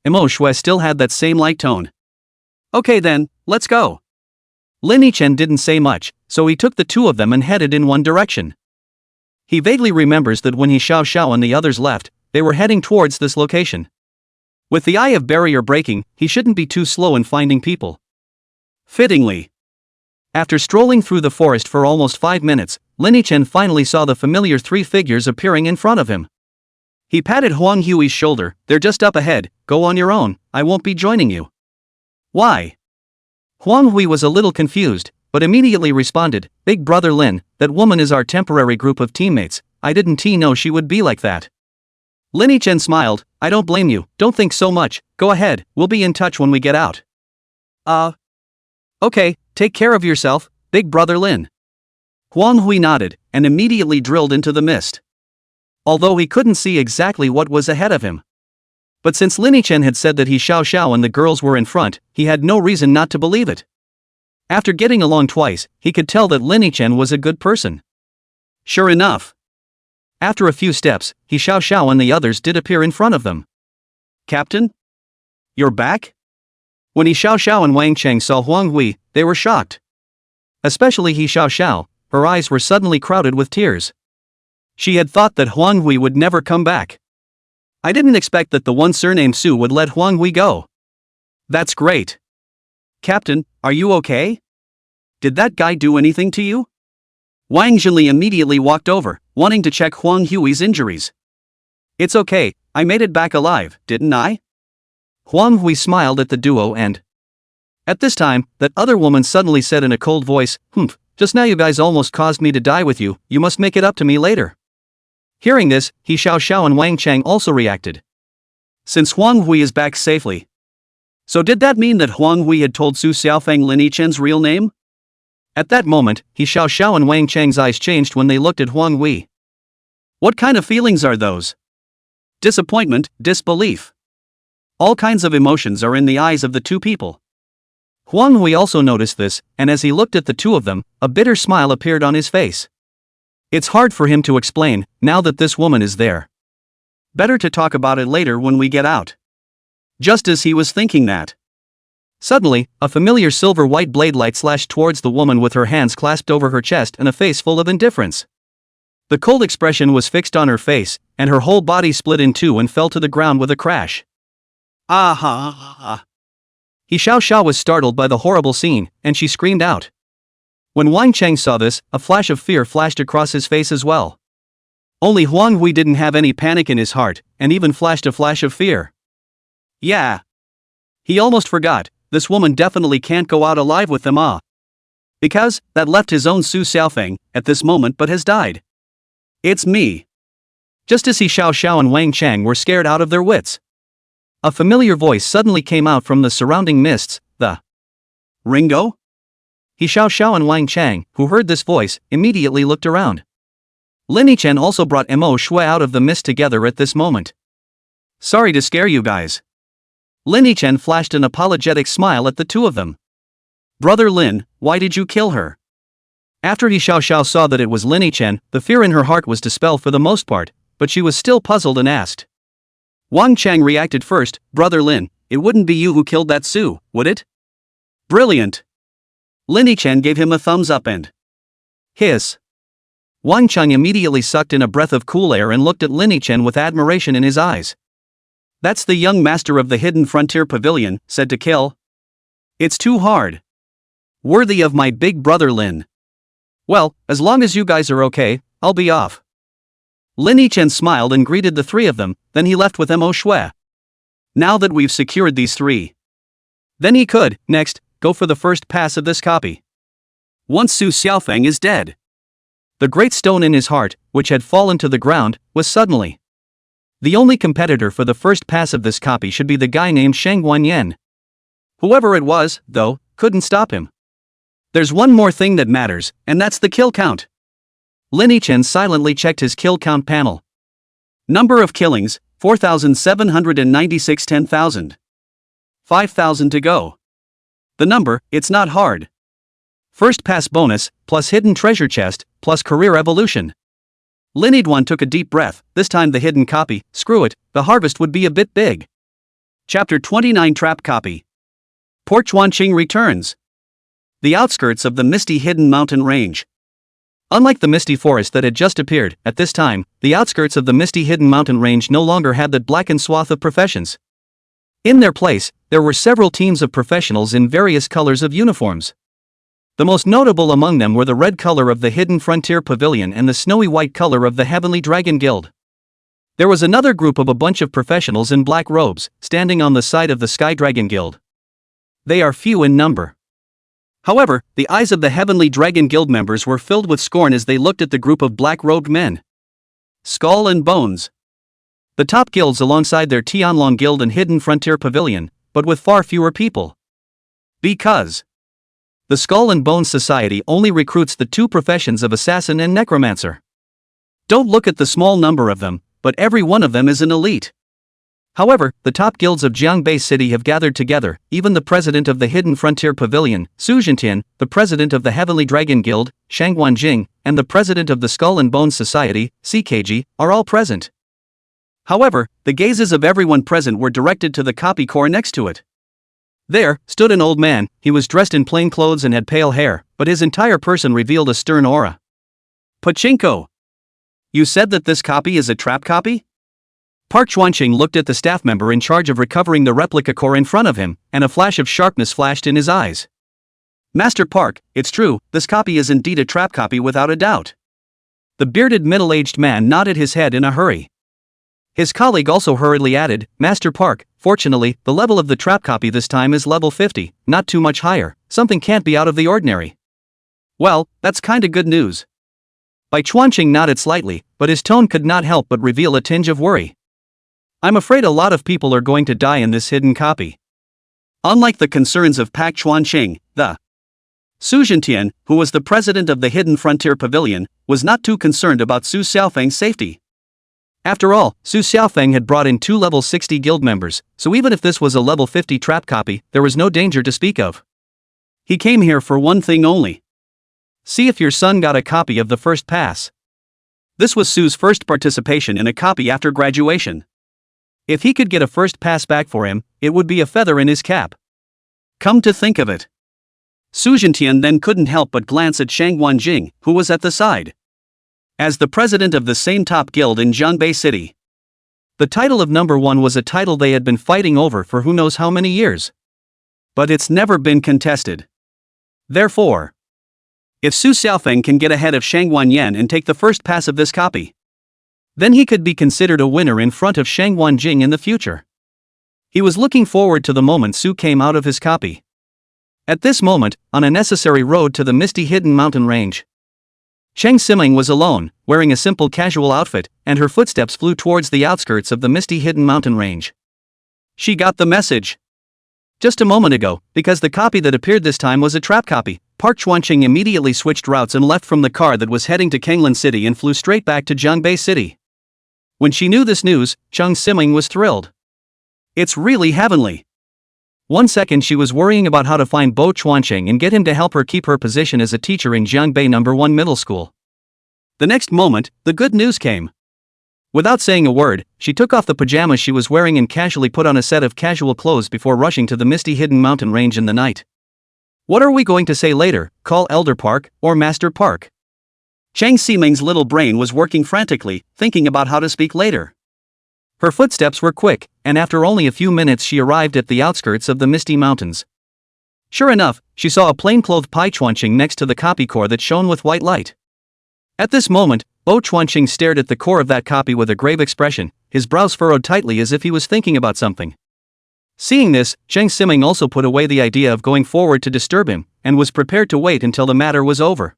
Imo Shui still had that same light tone. Okay then, let's go. Lin Yichen didn't say much, so he took the two of them and headed in one direction. He vaguely remembers that when he Xiao Xiao and the others left, they were heading towards this location. With the eye of barrier breaking, he shouldn't be too slow in finding people. Fittingly. After strolling through the forest for almost 5 minutes, Lin Yichen finally saw the familiar three figures appearing in front of him. He patted Huang Hui's shoulder. They're just up ahead, go on your own, I won't be joining you. Why? Huang Hui was a little confused, but immediately responded, Big brother Lin, that woman is our temporary group of teammates, I didn't know she would be like that. Lin Yichen smiled, I don't blame you, don't think so much, go ahead, we'll be in touch when we get out. Okay, take care of yourself, Big brother Lin. Huang Hui nodded, and immediately drilled into the mist. Although he couldn't see exactly what was ahead of him. But since Lin Yichen had said that he Xiao Xiao and the girls were in front, he had no reason not to believe it. After getting along twice, he could tell that Lin Yichen was a good person. Sure enough. After a few steps, he Xiao Xiao and the others did appear in front of them. Captain? You're back? When he Xiao Xiao and Wang Cheng saw Huang Hui, they were shocked. Especially he Xiao Xiao, her eyes were suddenly crowded with tears. She had thought that Huang Hui would never come back. I didn't expect that the one surnamed Su would let Huang Hui go. That's great. Captain, are you okay? Did that guy do anything to you? Wang Zhenli immediately walked over, wanting to check Huang Hui's injuries. It's okay, I made it back alive, didn't I? Huang Hui smiled at the duo and... At this time, that other woman suddenly said in a cold voice, just now you guys almost caused me to die with you, you must make it up to me later. Hearing this, he Xiao Xiao and Wang Cheng also reacted. Since Huang Hui is back safely. So did that mean that Huang Hui had told Su Xiaofeng Lin Yichen's real name? At that moment, he Xiao Xiao and Wang Cheng's eyes changed when they looked at Huang Hui. What kind of feelings are those? Disappointment, disbelief. All kinds of emotions are in the eyes of the two people. Huang Hui also noticed this, and as he looked at the two of them, a bitter smile appeared on his face. It's hard for him to explain, now that this woman is there. Better to talk about it later when we get out. Just as he was thinking that. Suddenly, a familiar silver-white blade light slashed towards the woman with her hands clasped over her chest and a face full of indifference. The cold expression was fixed on her face, and her whole body split in two and fell to the ground with a crash. Ah! He Xiao Xiao was startled by the horrible scene, and she screamed out. When Wang Cheng saw this, a flash of fear flashed across his face as well. Only Huang Hui didn't have any panic in his heart, and even flashed a flash of fear. Yeah. He almost forgot, this woman definitely can't go out alive with them because, that left his own Su Xiaofeng, at this moment but has died. It's me. Just as he Xiao Xiao and Wang Cheng were scared out of their wits. A familiar voice suddenly came out from the surrounding mists, the Ringo? He Xiao Xiao and Wang Cheng, who heard this voice, immediately looked around. Lin Yichen also brought Imo Shui out of the mist together at this moment. Sorry to scare you guys. Lin Yichen flashed an apologetic smile at the two of them. Brother Lin, why did you kill her? After he Xiao Xiao saw that it was Lin Yichen, the fear in her heart was dispelled for the most part, but she was still puzzled and asked. Wang Cheng reacted first, Brother Lin, it wouldn't be you who killed that Su, would it? Brilliant. Lin Yichen gave him a thumbs up and hiss. Wang Cheng immediately sucked in a breath of cool air and looked at Lin Yichen with admiration in his eyes. That's the young master of the Hidden Frontier Pavilion, said to kill. It's too hard. Worthy of my big brother Lin. Well, as long as you guys are okay, I'll be off. Lin Yichen smiled and greeted the three of them, then he left with Imo Shui. Now that we've secured these three. Then he could, next, go for the first pass of this copy. Once Su Xiaofeng is dead. The great stone in his heart, which had fallen to the ground, was suddenly. The only competitor for the first pass of this copy should be the guy named Sheng Wanyan. Whoever it was, though, couldn't stop him. There's one more thing that matters, and that's the kill count. Lin Yichen silently checked his kill count panel. Number of killings, 4,796 10,000. 5,000 to go. The number, it's not hard. First pass bonus, plus hidden treasure chest, plus career evolution. Linidwan took a deep breath. This time the hidden copy, screw it, the harvest would be a bit big. Chapter 29 Trap Copy. Poor Chuanqing returns. The outskirts of the misty hidden mountain range. Unlike the misty forest that had just appeared, at this time, the outskirts of the misty hidden mountain range no longer had that blackened swath of professions. In their place, there were several teams of professionals in various colors of uniforms. The most notable among them were the red color of the Hidden Frontier Pavilion and the snowy white color of the Heavenly Dragon Guild. There was another group of a bunch of professionals in black robes, standing on the side of the Sky Dragon Guild. They are few in number. However, the eyes of the Heavenly Dragon Guild members were filled with scorn as they looked at the group of black-robed men. Skull and Bones. The top guilds alongside their Tianlong Guild and Hidden Frontier Pavilion, but with far fewer people. Because the Skull and Bones Society only recruits the two professions of assassin and necromancer. Don't look at the small number of them, but every one of them is an elite. However, the top guilds of Jiangbei City have gathered together. Even the president of the Hidden Frontier Pavilion, Su Zhentian, the president of the Heavenly Dragon Guild, Shang Guanjing, and the president of the Skull and Bones Society, CKG, are all present. However, the gazes of everyone present were directed to the copy core next to it. There stood an old man. He was dressed in plain clothes and had pale hair, but his entire person revealed a stern aura. Pachinko! You said that this copy is a trap copy? Park Chuanqing looked at the staff member in charge of recovering the replica core in front of him, and a flash of sharpness flashed in his eyes. Master Park, it's true, this copy is indeed a trap copy without a doubt. The bearded middle-aged man nodded his head in a hurry. His colleague also hurriedly added, Master Park, fortunately, the level of the trap copy this time is level 50, not too much higher, something can't be out of the ordinary. Well, that's kinda good news. Bai Chuanqing nodded slightly, but his tone could not help but reveal a tinge of worry. I'm afraid a lot of people are going to die in this hidden copy. Unlike the concerns of Pak Chuanqing, the Su Zhentian, who was the president of the Hidden Frontier Pavilion, was not too concerned about Su Xiaofeng's safety. After all, Su Xiaofeng had brought in 2 level 60 guild members, so even if this was a level 50 trap copy, there was no danger to speak of. He came here for one thing only. See if your son got a copy of the first pass. This was Su's first participation in a copy after graduation. If he could get a first pass back for him, it would be a feather in his cap. Come to think of it. Su Zhentian then couldn't help but glance at Shang Guanjing, who was at the side. As the president of the same top guild in Jiangbei City. The title of number 1 was a title they had been fighting over for who knows how many years. But it's never been contested. Therefore, if Su Xiaofeng can get ahead of Shang Guanyan and take the first pass of this copy, then he could be considered a winner in front of Shang Guanjing in the future. He was looking forward to the moment Su came out of his copy. At this moment, on a necessary road to the misty hidden mountain range, Cheng Siming was alone, wearing a simple casual outfit, and her footsteps flew towards the outskirts of the misty hidden mountain range. She got the message. Just a moment ago, because the copy that appeared this time was a trap copy, Park Chuanqing immediately switched routes and left from the car that was heading to Kanglan City and flew straight back to Jiangbei City. When she knew this news, Cheng Siming was thrilled. It's really heavenly. 1 second she was worrying about how to find Bo Chuanqing and get him to help her keep her position as a teacher in Jiangbei No. 1 Middle School. The next moment, the good news came. Without saying a word, she took off the pajamas she was wearing and casually put on a set of casual clothes before rushing to the misty hidden mountain range in the night. What are we going to say later, call Elder Park, or Master Park? Cheng Siming's little brain was working frantically, thinking about how to speak later. Her footsteps were quick, and after only a few minutes she arrived at the outskirts of the misty mountains. Sure enough, she saw a plain-clothed Pai Chuanqing next to the copy core that shone with white light. At this moment, Bo Chuanqing stared at the core of that copy with a grave expression, his brows furrowed tightly as if he was thinking about something. Seeing this, Cheng Siming also put away the idea of going forward to disturb him, and was prepared to wait until the matter was over.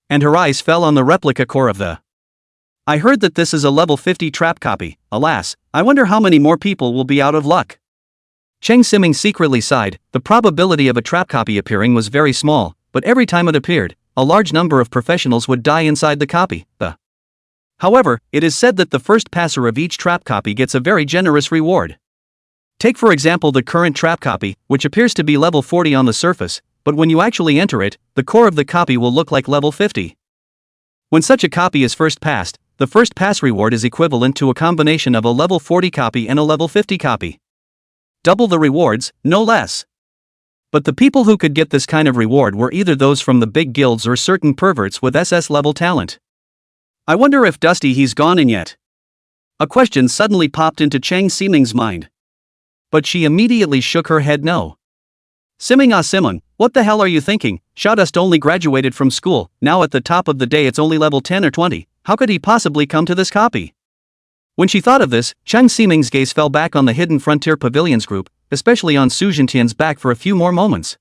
And her eyes fell on the replica core of the I heard that this is a level 50 trap copy. Alas, I wonder how many more people will be out of luck. Cheng Siming secretly sighed. The probability of a trap copy appearing was very small, but every time it appeared, a large number of professionals would die inside the copy. However, it is said that the first passer of each trap copy gets a very generous reward. Take for example the current trap copy, which appears to be level 40 on the surface, but when you actually enter it, the core of the copy will look like level 50. When such a copy is first passed, the first pass reward is equivalent to a combination of a level 40 copy and a level 50 copy. Double the rewards, no less. But the people who could get this kind of reward were either those from the big guilds or certain perverts with SS level talent. I wonder if Dusty he's gone in yet. A question suddenly popped into Chang Siming's mind. But she immediately shook her head no. Siming Simon, what the hell are you thinking? Shadust only graduated from school, now at the top of the day it's only level 10 or 20, how could he possibly come to this copy? When she thought of this, Chang Siming's gaze fell back on the Hidden Frontier Pavilions group, especially on Su Jintian's back for a few more moments.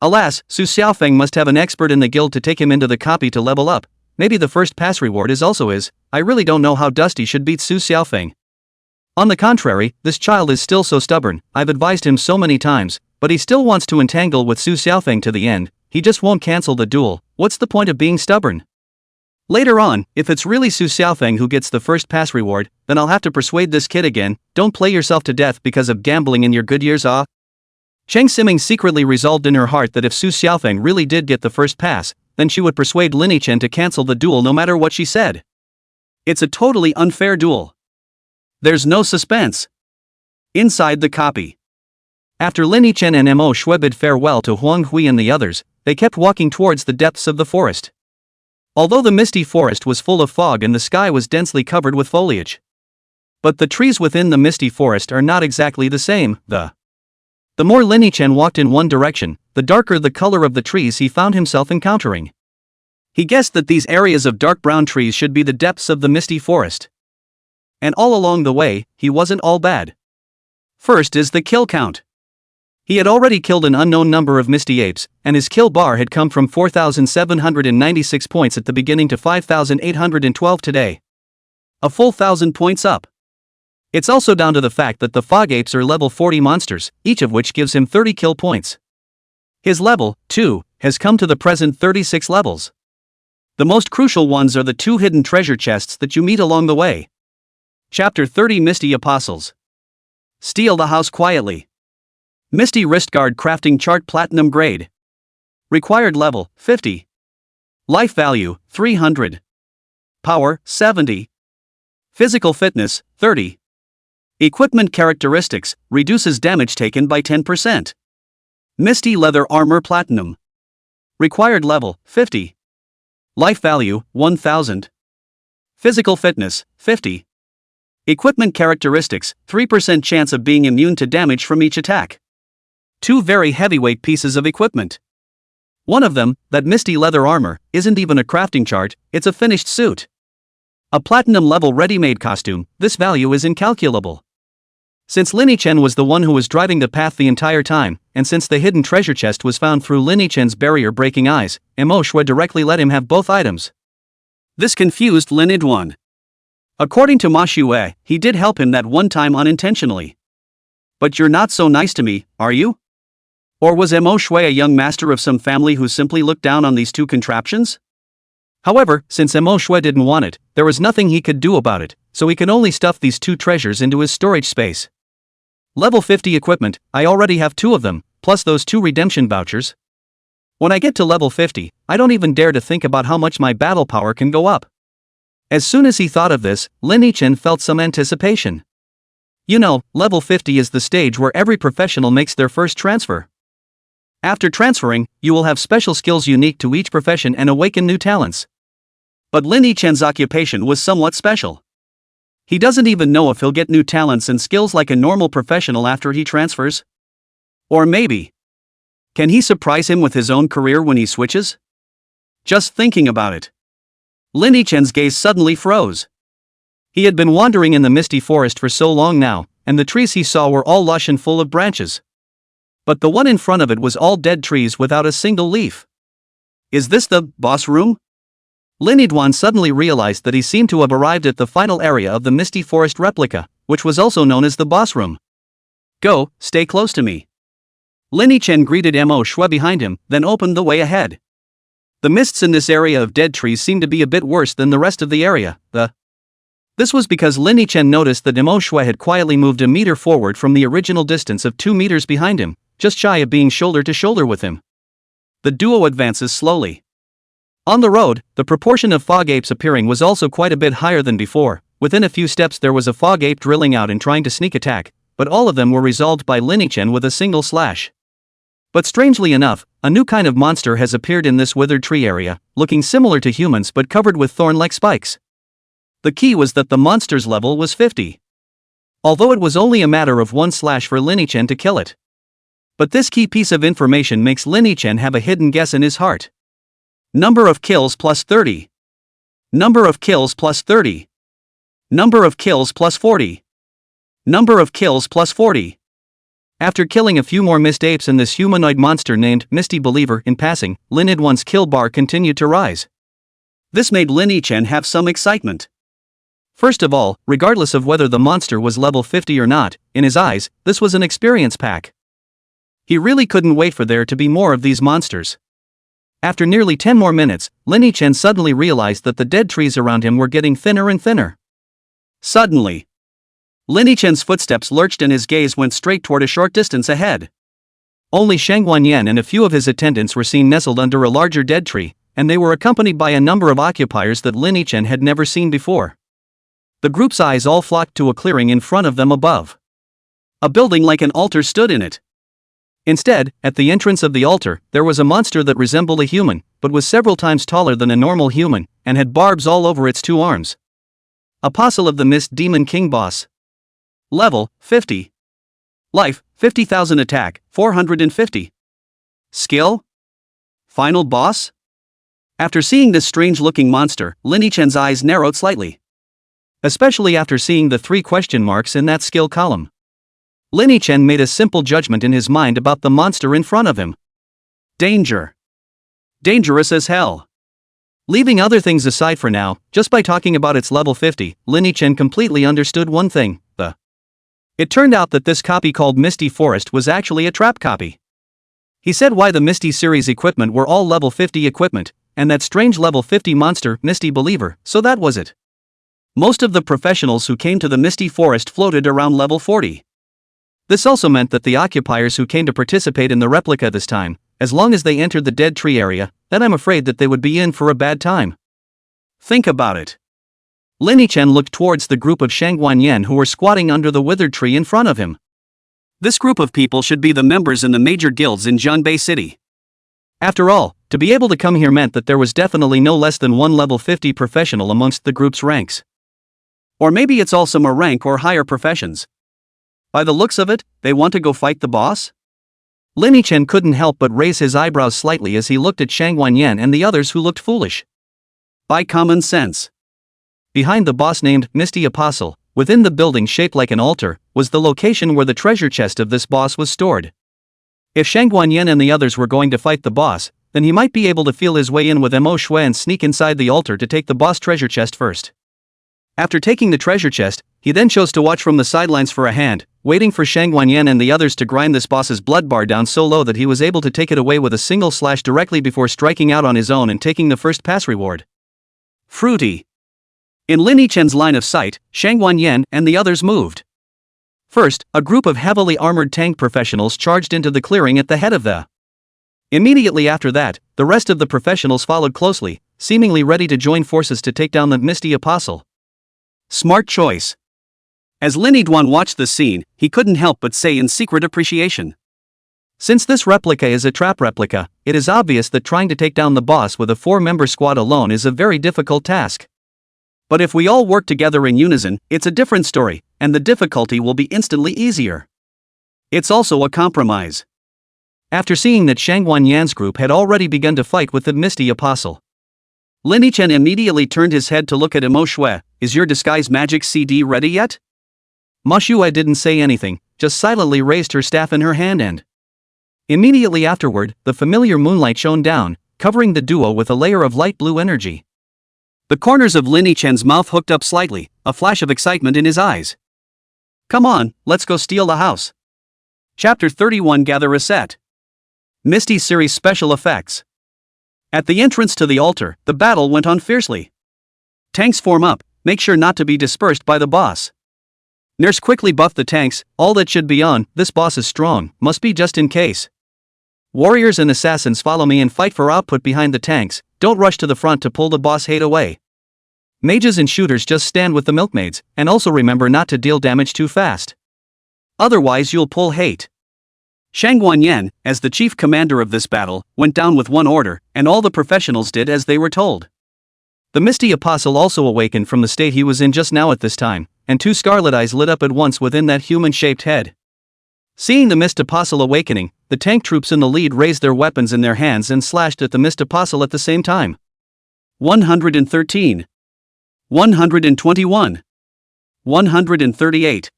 Alas, Su Xiaofeng must have an expert in the guild to take him into the copy to level up. Maybe the first pass reward is also his. I really don't know how Dusty should beat Su Xiaofeng. On the contrary, this child is still so stubborn, I've advised him so many times, but he still wants to entangle with Su Xiaofeng to the end, he just won't cancel the duel, what's the point of being stubborn? Later on, if it's really Su Xiaofeng who gets the first pass reward, then I'll have to persuade this kid again, don't play yourself to death because of gambling in your good years Chang Siming secretly resolved in her heart that if Su Xiaofeng really did get the first pass, then she would persuade Lin Yichen to cancel the duel no matter what she said. It's a totally unfair duel. There's no suspense. Inside the copy. After Lin Yichen and Mo Shui bid farewell to Huang Hui and the others, they kept walking towards the depths of the forest. Although the misty forest was full of fog and the sky was densely covered with foliage. But the trees within the misty forest are not exactly the same, The more Lin Yichen walked in one direction, the darker the color of the trees he found himself encountering. He guessed that these areas of dark brown trees should be the depths of the misty forest. And all along the way, he wasn't all bad. First is the kill count. He had already killed an unknown number of misty apes, and his kill bar had come from 4,796 points at the beginning to 5,812 today. A full 1,000 points up. It's also down to the fact that the fog apes are level 40 monsters, each of which gives him 30 kill points. His level, too, has come to the present 36 levels. The most crucial ones are the 2 hidden treasure chests that you meet along the way. Chapter 30 Misty Apostles. Steal the house quietly. Misty Wristguard Crafting Chart Platinum Grade. Required level, 50. Life value, 300. Power, 70. Physical fitness, 30. Equipment characteristics, reduces damage taken by 10%. Misty Leather Armor Platinum. Required level, 50. Life value, 1000. Physical fitness, 50. Equipment characteristics, 3% chance of being immune to damage from each attack. 2 very heavyweight pieces of equipment. One of them, that misty leather armor, isn't even a crafting chart, it's a finished suit. A platinum level ready-made costume, this value is incalculable. Since Lin Yichen was the one who was driving the path the entire time, and since the hidden treasure chest was found through Lin Yichen's barrier-breaking eyes, Mo Shui directly let him have both items. This confused Lin Yidwan. According to Ma Shui, he did help him that one time unintentionally. But you're not so nice to me, are you? Or was Mo Shui a young master of some family who simply looked down on these 2 contraptions? However, since Mo Shui didn't want it, there was nothing he could do about it, so he could only stuff these 2 treasures into his storage space. Level 50 equipment, I already have 2 of them, plus those 2 redemption vouchers. When I get to level 50, I don't even dare to think about how much my battle power can go up. As soon as he thought of this, Lin Yichen felt some anticipation. You know, level 50 is the stage where every professional makes their first transfer. After transferring, you will have special skills unique to each profession and awaken new talents. But Lin Yichen's occupation was somewhat special. He doesn't even know if he'll get new talents and skills like a normal professional after he transfers. Or maybe, can he surprise him with his own career when he switches? Just thinking about it. Lin Yichen's gaze suddenly froze. He had been wandering in the misty forest for so long now, and the trees he saw were all lush and full of branches. But the one in front of it was all dead trees without a single leaf. Is this the boss room? Lin Yidwan suddenly realized that he seemed to have arrived at the final area of the misty forest replica, which was also known as the boss room. Go, stay close to me. Lin Yichen greeted Mo Shui behind him, then opened the way ahead. The mists in this area of dead trees seemed to be a bit worse than the rest of the area. This was because Lin Yichen noticed that Mo Shui had quietly moved a meter forward from the original distance of 2 meters behind him, just shy of being shoulder to shoulder with him. The duo advances slowly. On the road, the proportion of fog apes appearing was also quite a bit higher than before. Within a few steps there was a fog ape drilling out and trying to sneak attack, but all of them were resolved by Lin-Chen with a single slash. But strangely enough, a new kind of monster has appeared in this withered tree area, looking similar to humans but covered with thorn-like spikes. The key was that the monster's level was 50. Although it was only a matter of one slash for Lin-Chen to kill it. But this key piece of information makes Lin-Chen have a hidden guess in his heart. Number of kills plus 30. Number of kills plus 30. Number of kills plus 40. Number of kills plus 40. After killing a few more mist apes and this humanoid monster named Misty Believer in passing, Lin-Idwan's kill bar continued to rise. This made Lin-Chen have some excitement. First of all, regardless of whether the monster was level 50 or not, in his eyes, this was an experience pack. He really couldn't wait for there to be more of these monsters. After nearly 10 more minutes, Lin-Chen suddenly realized that the dead trees around him were getting thinner and thinner. Suddenly, Lin-Chen's footsteps lurched and his gaze went straight toward a short distance ahead. Only Shang Wanyan and a few of his attendants were seen nestled under a larger dead tree, and they were accompanied by a number of occupiers that Lin-Chen had never seen before. The group's eyes all flocked to a clearing in front of them above. A building like an altar stood in it. Instead, at the entrance of the altar, there was a monster that resembled a human, but was several times taller than a normal human, and had barbs all over its two arms. Apostle of the Mist Demon King Boss. Level, 50. Life, 50,000. Attack, 450. Skill? Final boss? After seeing this strange-looking monster, Lin-Chen's eyes narrowed slightly. Especially after seeing the 3 question marks in that skill column. Lin-Chen made a simple judgment in his mind about the monster in front of him. Danger. Dangerous as hell. Leaving other things aside for now, just by talking about its level 50, Lin-Chen completely understood one thing, It turned out that this copy called Misty Forest was actually a trap copy. He said why the Misty series equipment were all level 50 equipment, and that strange level 50 monster, Misty Believer, so that was it. Most of the professionals who came to the Misty Forest floated around level 40. This also meant that the occupiers who came to participate in the replica this time, as long as they entered the dead tree area, then I'm afraid that they would be in for a bad time. Think about it. Lin-Chen looked towards the group of Shang Wanyan who were squatting under the withered tree in front of him. This group of people should be the members in the major guilds in Jianbei City. After all, to be able to come here meant that there was definitely no less than one level 50 professional amongst the group's ranks. Or maybe it's also a rank or higher professions. By the looks of it, they want to go fight the boss? Lin-Chen couldn't help but raise his eyebrows slightly as he looked at Shang Wanyan and the others who looked foolish. By common sense. Behind the boss named Misty Apostle, within the building shaped like an altar, was the location where the treasure chest of this boss was stored. If Shang Wanyan and the others were going to fight the boss, then he might be able to feel his way in with Mo Shui and sneak inside the altar to take the boss treasure chest first. After taking the treasure chest, he then chose to watch from the sidelines for a hand, waiting for Shang Wanyan and the others to grind this boss's blood bar down so low that he was able to take it away with a single slash directly before striking out on his own and taking the first pass reward. Fruity. In Lin-Chen's line of sight, Shang Wanyan and the others moved. First, a group of heavily armored tank professionals charged into the clearing at the head of the. Immediately after that, the rest of the professionals followed closely, seemingly ready to join forces to take down the Misty Apostle. Smart choice. As Lin-Idwan watched the scene, he couldn't help but say in secret appreciation. Since this replica is a trap replica, it is obvious that trying to take down the boss with a 4-member squad alone is a very difficult task. But if we all work together in unison, it's a different story, and the difficulty will be instantly easier. It's also a compromise. After seeing that Shang Wanyan's group had already begun to fight with the Misty Apostle, Lin-Chen immediately turned his head to look at Mo Shui. Is your disguise magic CD ready yet? Ma Shui didn't say anything, just silently raised her staff in her hand and. Immediately afterward, the familiar moonlight shone down, covering the duo with a layer of light blue energy. The corners of Lin-Chen's mouth hooked up slightly, a flash of excitement in his eyes. Come on, let's go steal the house. Chapter 31 Gather a Set. Misty Series Special Effects. At the entrance to the altar, the battle went on fiercely. Tanks form up, make sure not to be dispersed by the boss. Nurse quickly buffed the tanks, all that should be on, this boss is strong, must be just in case. Warriors and assassins, follow me and fight for output behind the tanks, don't rush to the front to pull the boss hate away. Mages and shooters, just stand with the milkmaids, and also remember not to deal damage too fast. Otherwise you'll pull hate. Shang Wanyan, as the chief commander of this battle, went down with one order, and all the professionals did as they were told. The Misty Apostle also awakened from the state he was in just now at this time, and two scarlet eyes lit up at once within that human-shaped head. Seeing the Mist Apostle awakening, the tank troops in the lead raised their weapons in their hands and slashed at the Mist Apostle at the same time. 113. 121. 138.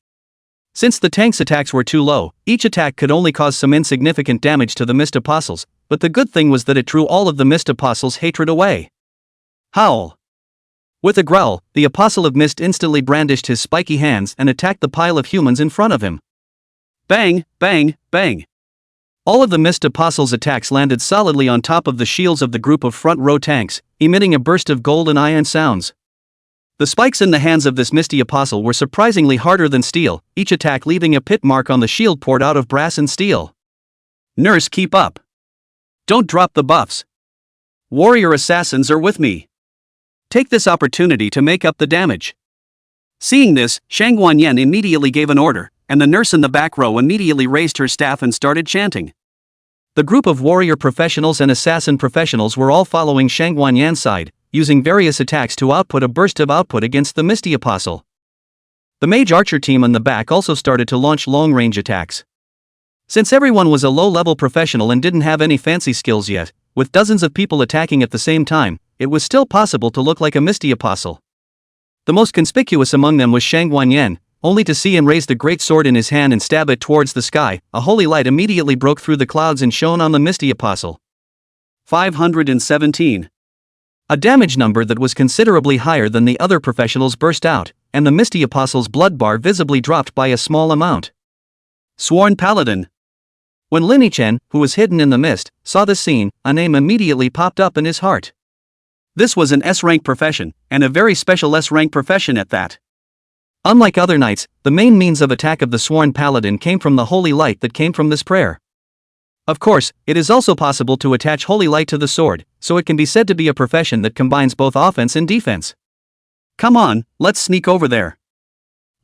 Since the tank's attacks were too low, each attack could only cause some insignificant damage to the Mist Apostles, but the good thing was that it drew all of the Mist Apostles' hatred away. Howl. With a growl, the Apostle of Mist instantly brandished his spiky hands and attacked the pile of humans in front of him. Bang, bang, bang. All of the Mist Apostles' attacks landed solidly on top of the shields of the group of front-row tanks, emitting a burst of gold and iron sounds. The spikes in the hands of this Misty Apostle were surprisingly harder than steel, each attack leaving a pit mark on the shield poured out of brass and steel. Nurse, keep up. Don't drop the buffs. Warrior assassins are with me. Take this opportunity to make up the damage. Seeing this, Shang Wanyan immediately gave an order, and the nurse in the back row immediately raised her staff and started chanting. The group of warrior professionals and assassin professionals were all following Shang Wanyan's side, using various attacks to output a burst of output against the Misty Apostle. The mage archer team on the back also started to launch long-range attacks. Since everyone was a low-level professional and didn't have any fancy skills yet, with dozens of people attacking at the same time, it was still possible to look like a Misty Apostle. The most conspicuous among them was Shang Wanyan, only to see him raise the great sword in his hand and stab it towards the sky. A holy light immediately broke through the clouds and shone on the Misty Apostle. 517. A damage number that was considerably higher than the other professionals burst out, and the Misty Apostle's blood bar visibly dropped by a small amount. Sworn Paladin. When Lin Yichen, who was hidden in the mist, saw this scene, a name immediately popped up in his heart. This was an S-rank profession, and a very special S-rank profession at that. Unlike other knights, the main means of attack of the Sworn Paladin came from the holy light that came from this prayer. Of course, it is also possible to attach holy light to the sword, so it can be said to be a profession that combines both offense and defense. Come on, let's sneak over there.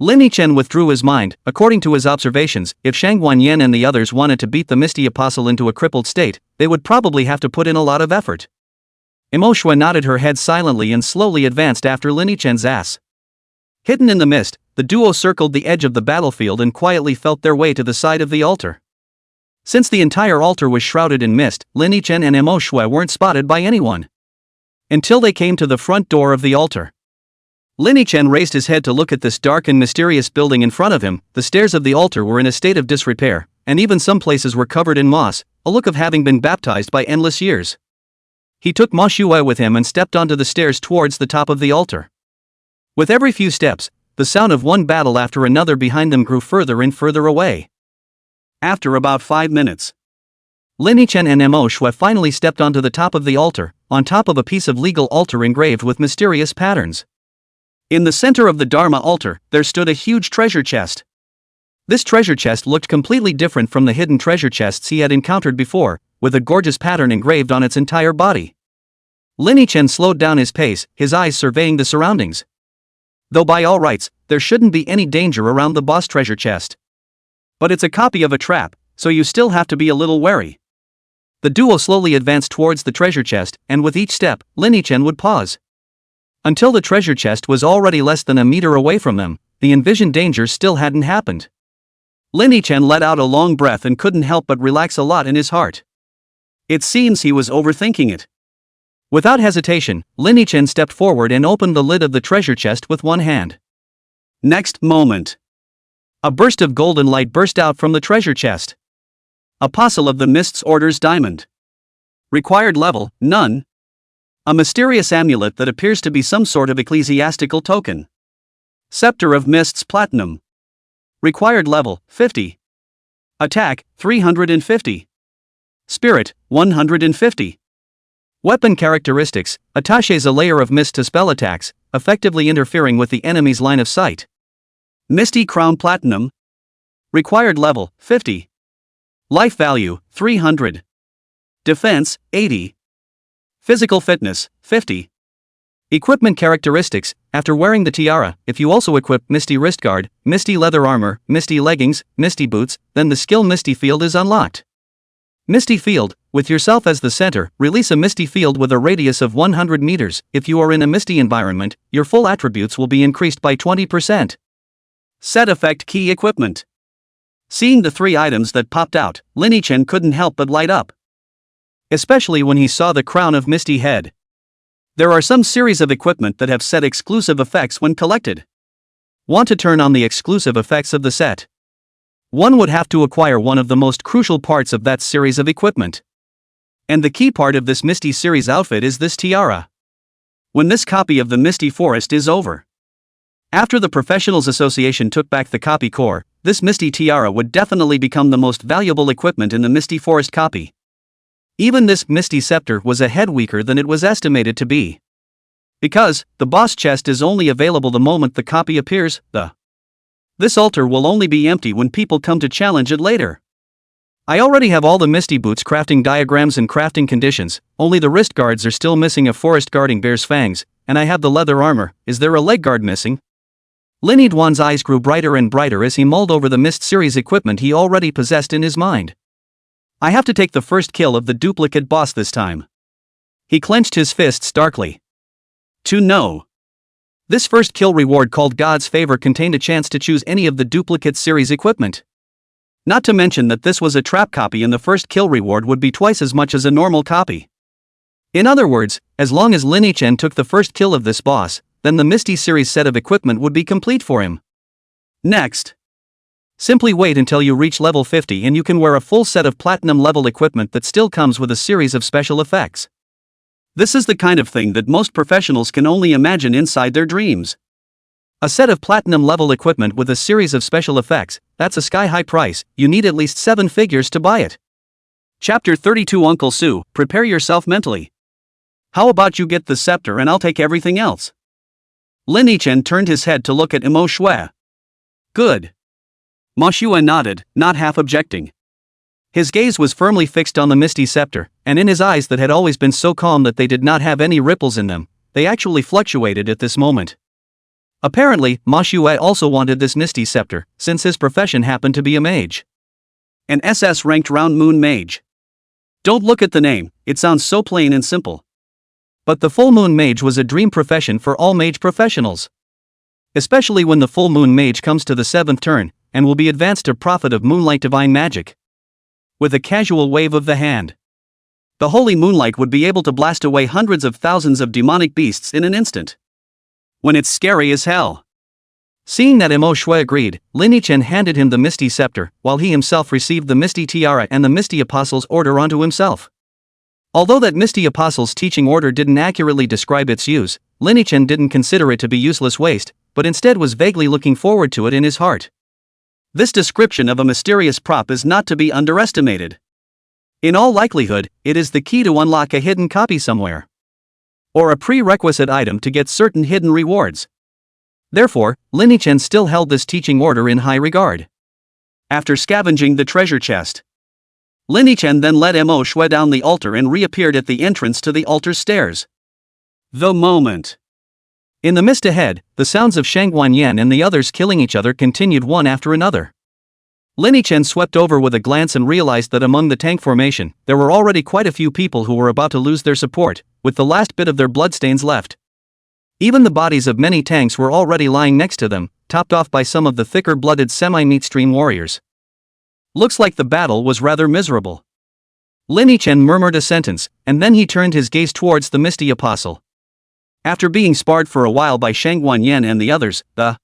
Lin Yichen withdrew his mind. According to his observations, if Shang Wanyan and the others wanted to beat the Misty Apostle into a crippled state, they would probably have to put in a lot of effort. Imoshua nodded her head silently and slowly advanced after Lin Yichen's ass. Hidden in the mist, the duo circled the edge of the battlefield and quietly felt their way to the side of the altar. Since the entire altar was shrouded in mist, Lin Yichen and Imoshua weren't spotted by anyone. Until they came to the front door of the altar. Lin Yichen raised his head to look at this dark and mysterious building in front of him. The stairs of the altar were in a state of disrepair, and even some places were covered in moss, a look of having been baptized by endless years. He took Ma Shuai with him and stepped onto the stairs towards the top of the altar. With every few steps, the sound of one battle after another behind them grew further and further away. After about 5 minutes, Lin Yichen and Imoshua finally stepped onto the top of the altar, on top of a piece of legal altar engraved with mysterious patterns. In the center of the Dharma altar, there stood a huge treasure chest. This treasure chest looked completely different from the hidden treasure chests he had encountered before, with a gorgeous pattern engraved on its entire body. Lin Yichen slowed down his pace, his eyes surveying the surroundings. Though by all rights, there shouldn't be any danger around the boss treasure chest. But it's a copy of a trap, so you still have to be a little wary. The duo slowly advanced towards the treasure chest, and with each step, Lin Yichen would pause. Until the treasure chest was already less than a meter away from them, the envisioned danger still hadn't happened. Lin Yichen let out a long breath and couldn't help but relax a lot in his heart. It seems he was overthinking it. Without hesitation, Lin Yichen stepped forward and opened the lid of the treasure chest with one hand. Next moment, a burst of golden light burst out from the treasure chest. Apostle of the Mist's Orders Diamond. Required level, none. A mysterious amulet that appears to be some sort of ecclesiastical token. Scepter of Mists Platinum. Required level, 50. Attack, 350. Spirit, 150. Weapon characteristics, attaches a layer of mist to spell attacks, effectively interfering with the enemy's line of sight. Misty Crown Platinum. Required level, 50. Life value, 300. Defense, 80. Physical fitness, 50. Equipment characteristics: after wearing the tiara, if you also equip Misty wristguard, Misty leather armor, Misty leggings, Misty boots, then the skill Misty field is unlocked. Misty field: with yourself as the center, release a Misty field with a radius of 100 meters. If you are in a Misty environment, your full attributes will be increased by 20%. Set effect key equipment. Seeing the 3 items that popped out, Linny-chan couldn't help but light up. Especially when he saw the crown of Misty head. There are some series of equipment that have set exclusive effects when collected. Want to turn on the exclusive effects of the set? One would have to acquire one of the most crucial parts of that series of equipment. And the key part of this Misty series outfit is this tiara. When this copy of the Misty Forest is over, after the Professionals Association took back the copy core, this Misty tiara would definitely become the most valuable equipment in the Misty Forest copy. Even this Misty scepter was a head weaker than it was estimated to be. Because the boss chest is only available the moment the copy appears, this altar will only be empty when people come to challenge it later. I already have all the Misty boots crafting diagrams and crafting conditions, only the wrist guards are still missing a forest guarding bear's fangs, and I have the leather armor. Is there a leg guard missing? Linny Dwan's eyes grew brighter and brighter as he mulled over the Mist series equipment he already possessed in his mind. I have to take the first kill of the duplicate boss this time. He clenched his fists darkly. To know. This first kill reward called God's Favor contained a chance to choose any of the duplicate series equipment. Not to mention that this was a trap copy and the first kill reward would be twice as much as a normal copy. In other words, as long as Linny-chan took the first kill of this boss, then the Misty series set of equipment would be complete for him. Next. Simply wait until you reach level 50 and you can wear a full set of platinum level equipment that still comes with a series of special effects. This is the kind of thing that most professionals can only imagine inside their dreams. A set of platinum level equipment with a series of special effects, that's a sky-high price. You need at least 7 figures to buy it. Chapter 32 Uncle Sue, prepare yourself mentally. How about you get the scepter and I'll take everything else? Linny-chan turned his head to look at Imo Shui. Good. Ma Shui nodded, not half objecting. His gaze was firmly fixed on the Misty scepter, and in his eyes that had always been so calm that they did not have any ripples in them, they actually fluctuated at this moment. Apparently, Ma Shui also wanted this Misty scepter, since his profession happened to be a mage. An SS-ranked round moon mage. Don't look at the name, it sounds so plain and simple. But the full moon mage was a dream profession for all mage professionals. Especially when the full moon mage comes to the 7th turn, and will be advanced to prophet of moonlight divine magic. With a casual wave of the hand, the holy moonlight would be able to blast away hundreds of thousands of demonic beasts in an instant. When it's scary as hell. Seeing that Imo Shui agreed, Linny-chan handed him the Misty scepter, while he himself received the Misty tiara and the Misty Apostles' order onto himself. Although that Misty Apostles' teaching order didn't accurately describe its use, Linny-chan didn't consider it to be useless waste, but instead was vaguely looking forward to it in his heart. This description of a mysterious prop is not to be underestimated. In all likelihood, it is the key to unlock a hidden copy somewhere. Or a prerequisite item to get certain hidden rewards. Therefore, Linny-chan still held this teaching order in high regard. After scavenging the treasure chest, Linny-chan then led Imo Shui down the altar and reappeared at the entrance to the altar stairs. The moment. In the mist ahead, the sounds of Shangguan Yan and the others killing each other continued one after another. Linny-chan swept over with a glance and realized that among the tank formation, there were already quite a few people who were about to lose their support, with the last bit of their bloodstains left. Even the bodies of many tanks were already lying next to them, topped off by some of the thicker-blooded semi-meat-stream warriors. Looks like the battle was rather miserable. Linny-chan murmured a sentence, and then he turned his gaze towards the Misty Apostle. After being sparred for a while by Shangguan Yan and the others, the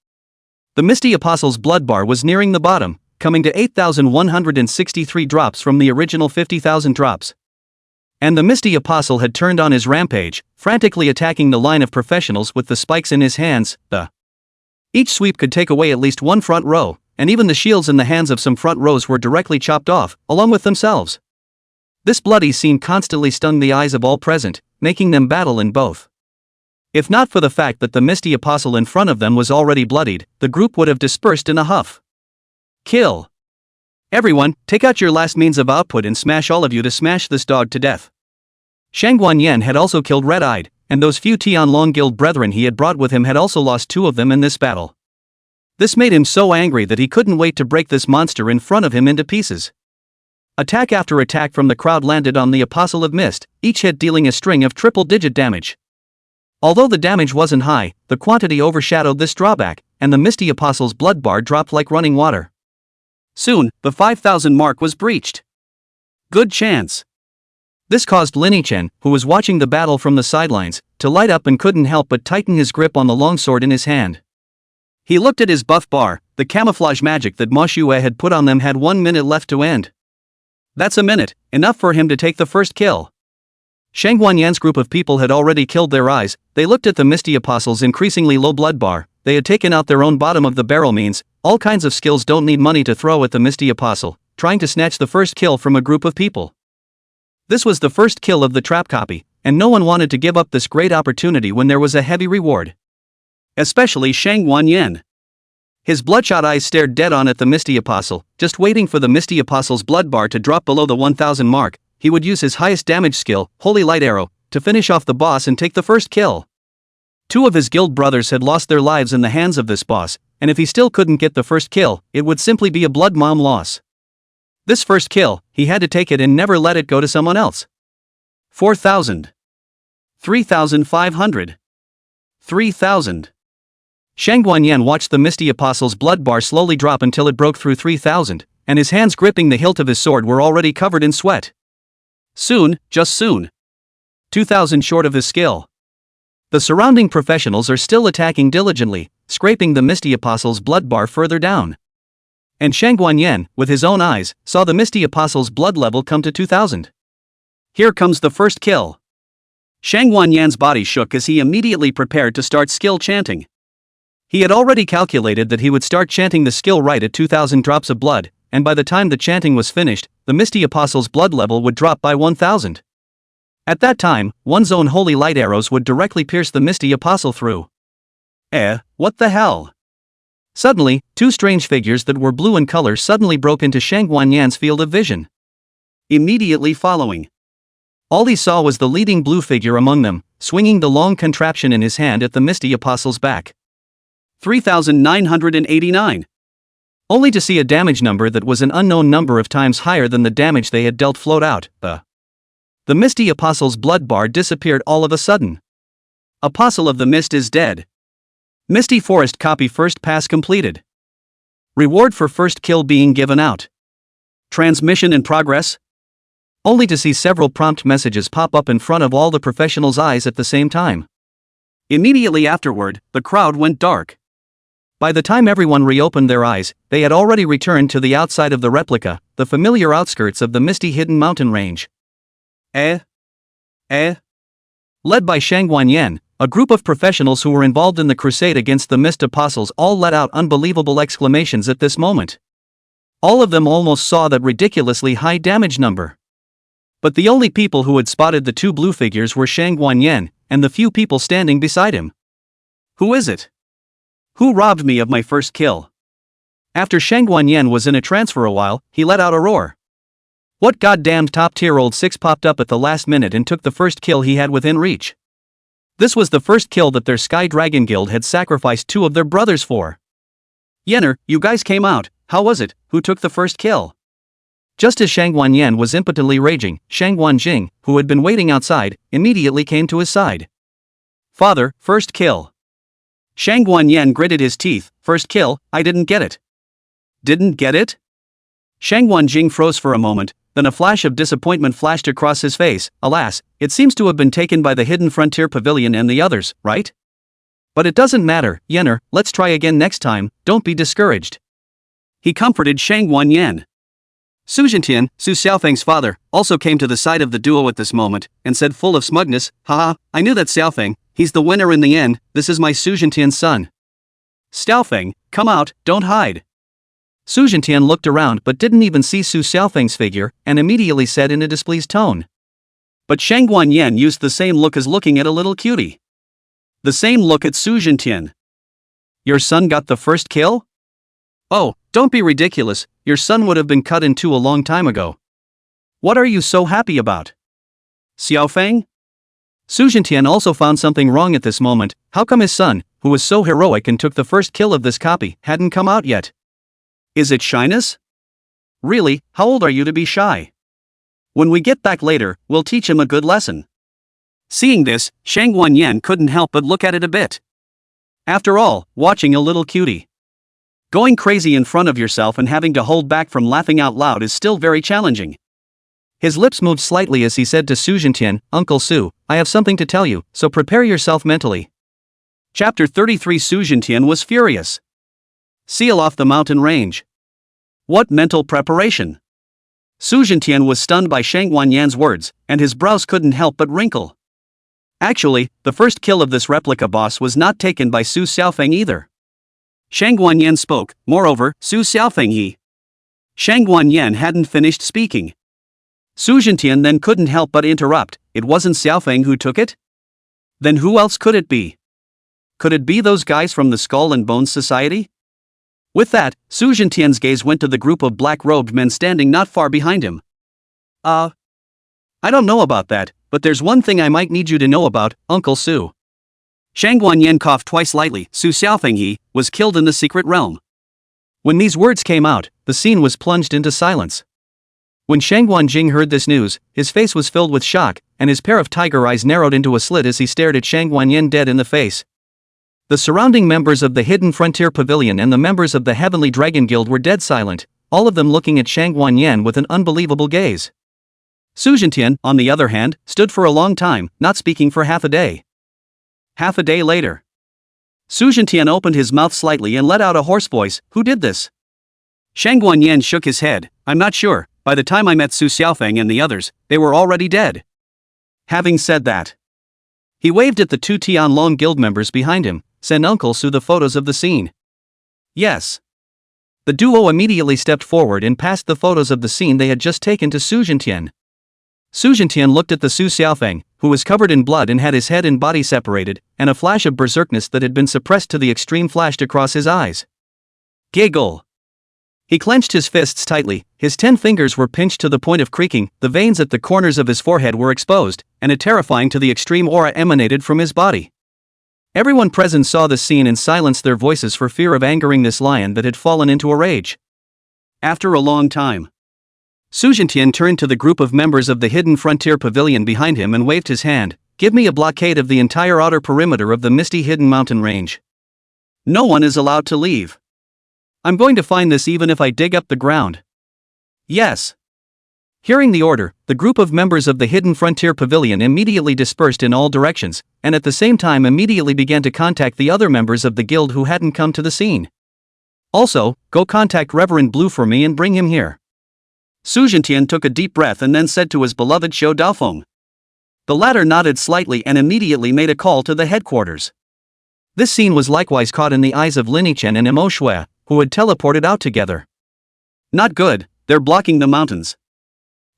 Misty Apostle's blood bar was nearing the bottom, coming to 8,163 drops from the original 50,000 drops. And the Misty Apostle had turned on his rampage, frantically attacking the line of professionals with the spikes in his hands. Each sweep could take away at least one front row, and even the shields in the hands of some front rows were directly chopped off, along with themselves. This bloody scene constantly stung the eyes of all present, making them battle in both. If not for the fact that the Misty Apostle in front of them was already bloodied, the group would have dispersed in a huff. Kill. Everyone, take out your last means of output and smash all of you to smash this dog to death. Shang Guanyin had also killed Red-Eyed, and those few Tianlong Guild brethren he had brought with him had also lost 2 of them in this battle. This made him so angry that he couldn't wait to break this monster in front of him into pieces. Attack after attack from the crowd landed on the Apostle of Mist, each hit dealing a string of triple-digit damage. Although the damage wasn't high, the quantity overshadowed this drawback, and the Misty Apostle's blood bar dropped like running water. Soon, the 5,000 mark was breached. Good chance. This caused Lin Yichen, who was watching the battle from the sidelines, to light up and couldn't help but tighten his grip on the longsword in his hand. He looked at his buff bar. The camouflage magic that Ma Xue had put on them had 1 minute left to end. That's a minute, enough for him to take the first kill. Shang Guanyan's group of people had already killed their eyes. They looked at the Misty Apostle's increasingly low blood bar. They had taken out their own bottom of the barrel means, all kinds of skills don't need money to throw at the Misty Apostle, trying to snatch the first kill from a group of people. This was the first kill of the trap copy, and no one wanted to give up this great opportunity when there was a heavy reward. Especially Shang Guanyin. His bloodshot eyes stared dead on at the Misty Apostle, just waiting for the Misty Apostle's blood bar to drop below the 1000 mark. He would use his highest damage skill, Holy Light Arrow, to finish off the boss and take the first kill. 2 of his guild brothers had lost their lives in the hands of this boss, and if he still couldn't get the first kill, it would simply be a blood mom loss. This first kill, he had to take it and never let it go to someone else. 4,000. 3,500. 3,000. Shang Guanyin watched the Misty Apostle's blood bar slowly drop until it broke through 3,000, and his hands gripping the hilt of his sword were already covered in sweat. Soon, just soon. 2,000 short of his skill. The surrounding professionals are still attacking diligently, scraping the Misty Apostle's blood bar further down. And Shang Guanyin, with his own eyes, saw the Misty Apostle's blood level come to 2,000. Here comes the first kill. Shang Guanyin's body shook as he immediately prepared to start skill chanting. He had already calculated that he would start chanting the skill right at 2,000 drops of blood, and by the time the chanting was finished, the Misty Apostle's blood level would drop by 1,000. At that time, one's own holy light arrows would directly pierce the Misty Apostle through. What the hell? Suddenly, 2 strange figures that were blue in color suddenly broke into Shang Guanyin's field of vision. Immediately following, all he saw was the leading blue figure among them, swinging the long contraption in his hand at the Misty Apostle's back. 3,989. Only to see a damage number that was an unknown number of times higher than the damage they had dealt float out. The Misty Apostle's blood bar disappeared all of a sudden. Apostle of the Mist is dead. Misty Forest copy first pass completed. Reward for first kill being given out. Transmission in progress. Only to see several prompt messages pop up in front of all the professionals' eyes at the same time. Immediately afterward, the crowd went dark. By the time everyone reopened their eyes, they had already returned to the outside of the replica, the familiar outskirts of the misty hidden mountain range. Led by Shang Guanyin, a group of professionals who were involved in the crusade against the Mist Apostles all let out unbelievable exclamations at this moment. All of them almost saw that ridiculously high damage number. But the only people who had spotted the 2 blue figures were Shang Guanyin, and the few people standing beside him. Who is it? Who robbed me of my first kill? After Shang Guanyin was in a trance for a while, he let out a roar. What goddamned top-tier old 6 popped up at the last minute and took the first kill he had within reach? This was the first kill that their Sky Dragon Guild had sacrificed 2 of their brothers for. Yenner, you guys came out, how was it, who took the first kill? Just as Shang Guanyin was impotently raging, Shang Guanjing, who had been waiting outside, immediately came to his side. Father, first kill. Shang Guanyin gritted his teeth. First kill, I didn't get it. Didn't get it? Shang Guanjing froze for a moment, then a flash of disappointment flashed across his face. Alas, it seems to have been taken by the Hidden Frontier Pavilion and the others, right? But it doesn't matter, Yenner, let's try again next time, don't be discouraged. He comforted Shang Guanyin. Su Jintian, Su Xiaofeng's father, also came to the side of the duo at this moment, and said full of smugness, Haha, I knew that Xiaofeng, he's the winner in the end, this is my Su Jintian's son. Xiaofeng, come out, don't hide. Su Jintian looked around but didn't even see Su Xiaofeng's figure, and immediately said in a displeased tone. But Shang Guanyin used the same look as looking at a little cutie. The same look at Su Jintian. Your son got the first kill? Oh, don't be ridiculous, your son would have been cut in two a long time ago. What are you so happy about? Xiaofeng? Su Zhentian also found something wrong at this moment. How come his son, who was so heroic and took the first kill of this copy, hadn't come out yet? Is it shyness? Really, how old are you to be shy? When we get back later, we'll teach him a good lesson. Seeing this, Shang Wanyan couldn't help but look at it a bit. After all, watching a little cutie going crazy in front of yourself and having to hold back from laughing out loud is still very challenging. His lips moved slightly as he said to Su Zhentian, Uncle Su, I have something to tell you, so prepare yourself mentally. Chapter 33. Su Zhentian was furious. Seal off the mountain range. What mental preparation? Su Zhentian was stunned by Shang Wanyan's words, and his brows couldn't help but wrinkle. Actually, the first kill of this replica boss was not taken by Su Xiaofeng either. Shang Wanyan spoke, moreover, Su Xiaofeng he. Shang Wanyan hadn't finished speaking. Su Zhentian then couldn't help but interrupt, it wasn't Xiaofeng who took it? Then who else could it be? Could it be those guys from the Skull and Bones Society? With that, Su Zhentian's gaze went to the group of black-robed men standing not far behind him. I don't know about that, but there's one thing I might need you to know about, Uncle Su. Shang Wanyan coughed twice lightly. Su Xiaofeng he was killed in the secret realm. When these words came out, the scene was plunged into silence. When Shang Wanjing heard this news, his face was filled with shock, and his pair of tiger eyes narrowed into a slit as he stared at Shang Wanyan dead in the face. The surrounding members of the Hidden Frontier Pavilion and the members of the Heavenly Dragon Guild were dead silent, all of them looking at Shang Wanyan with an unbelievable gaze. Su Zhentian, on the other hand, stood for a long time, not speaking for half a day. Half a day later, Su Zhentian opened his mouth slightly and let out a hoarse voice, who did this? Shang Wanyan shook his head, I'm not sure, by the time I met Su Xiaofeng and the others, they were already dead. Having said that, he waved at the two Tianlong Guild members behind him, send Uncle Su the photos of the scene. Yes. The duo immediately stepped forward and passed the photos of the scene they had just taken to Su Zhentian. Su Zhentian looked at the Su Xiaofeng, who was covered in blood and had his head and body separated, and a flash of berserkness that had been suppressed to the extreme flashed across his eyes. Giggle. He clenched his fists tightly, his 10 fingers were pinched to the point of creaking, the veins at the corners of his forehead were exposed, and a terrifying to the extreme aura emanated from his body. Everyone present saw this scene and silenced their voices for fear of angering this lion that had fallen into a rage. After a long time, Su Zhentian turned to the group of members of the Hidden Frontier Pavilion behind him and waved his hand, give me a blockade of the entire outer perimeter of the misty hidden mountain range. No one is allowed to leave. I'm going to find this even if I dig up the ground. Yes. Hearing the order, the group of members of the Hidden Frontier Pavilion immediately dispersed in all directions, and at the same time immediately began to contact the other members of the guild who hadn't come to the scene. Also, go contact Reverend Blue for me and bring him here. Su Zhentian took a deep breath and then said to his beloved Xiao Daofeng. The latter nodded slightly and immediately made a call to the headquarters. This scene was likewise caught in the eyes of Linichen and Mo Shui, who had teleported out together. Not good, they're blocking the mountains.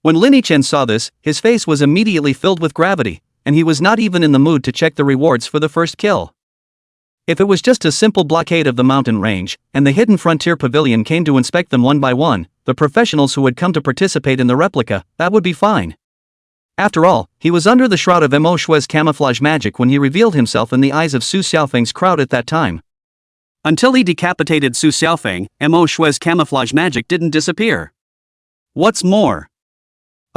When Linichen saw this, his face was immediately filled with gravity, and he was not even in the mood to check the rewards for the first kill. If it was just a simple blockade of the mountain range, and the Hidden Frontier Pavilion came to inspect them one by one, the professionals who had come to participate in the replica, that would be fine. After all, he was under the shroud of Mo Shui's camouflage magic when he revealed himself in the eyes of Su Xiaofeng's crowd at that time. Until he decapitated Su Xiaofeng, Mo Shui's camouflage magic didn't disappear. What's more,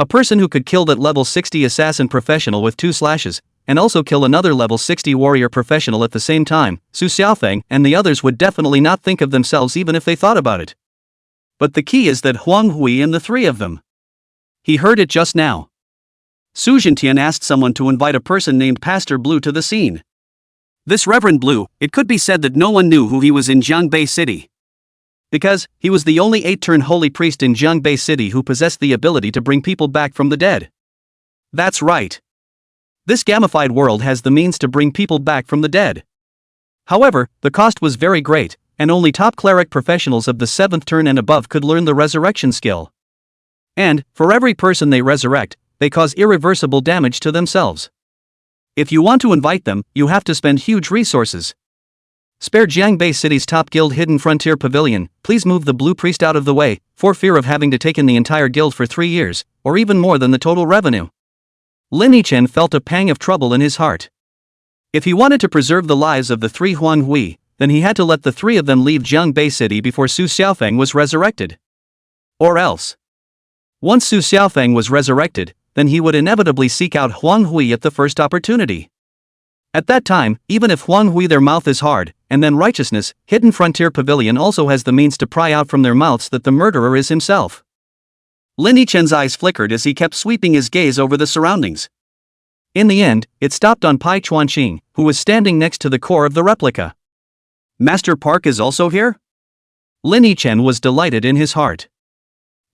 a person who could kill that level 60 assassin professional with 2 slashes, and also kill another level 60 warrior professional at the same time, Su Xiaofeng and the others would definitely not think of themselves even if they thought about it. But the key is that Huang Hui and the 3 of them. He heard it just now. Su Zhentian asked someone to invite a person named Pastor Blue to the scene. This Reverend Blue, it could be said that no one knew who he was in Jiangbei City. Because, he was the only 8-turn holy priest in Jiangbei City who possessed the ability to bring people back from the dead. That's right. This gamified world has the means to bring people back from the dead. However, the cost was very great, and only top cleric professionals of the 7th turn and above could learn the resurrection skill. And, for every person they resurrect, they cause irreversible damage to themselves. If you want to invite them, you have to spend huge resources. Spare Jiangbei City's top guild hidden frontier pavilion, please move the blue priest out of the way, for fear of having to take in the entire guild for 3 years, or even more than the total revenue. Lin Yichen felt a pang of trouble in his heart. If he wanted to preserve the lives of the 3 Huan Hui, then he had to let the 3 of them leave Jiangbei City before Su Xiaofeng was resurrected. Or else. Once Su Xiaofeng was resurrected, then he would inevitably seek out Huang Hui at the first opportunity. At that time, even if Huang Hui their mouth is hard, and then righteousness, Hidden Frontier Pavilion also has the means to pry out from their mouths that the murderer is himself. Lin Yichen's eyes flickered as he kept sweeping his gaze over the surroundings. In the end, it stopped on Pai Chuanqing, who was standing next to the core of the replica. Master Park is also here? Lin Yichen was delighted in his heart.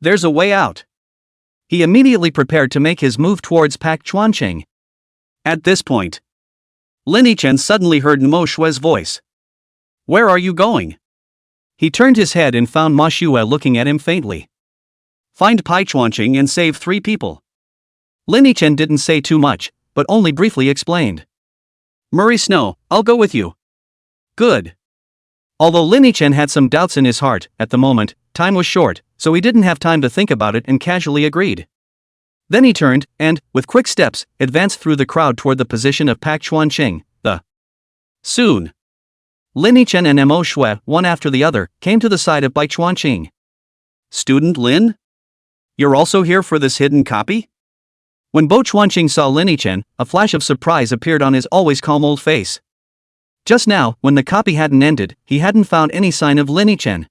There's a way out. He immediately prepared to make his move towards Pak Chuanqing. At this point, Lin Yichen suddenly heard Mo Shue's voice. Where are you going? He turned his head and found Ma Xue looking at him faintly. Find Pai Chuanqing and save 3 people. Lin Yichen didn't say too much, but only briefly explained. Murray Snow, I'll go with you. Good. Although Lin Yichen had some doubts in his heart, at the moment, time was short, so he didn't have time to think about it and casually agreed. Then he turned, and, with quick steps, advanced through the crowd toward the position of Pak Chuanqing, Soon. Lin Yichen and Mo Xue, one after the other, came to the side of Pai Chuanqing. Student Lin? You're also here for this hidden copy? When Bo Chuanqing saw Lin Yichen, a flash of surprise appeared on his always calm old face. Just now, when the copy hadn't ended, he hadn't found any sign of Lin Yichen.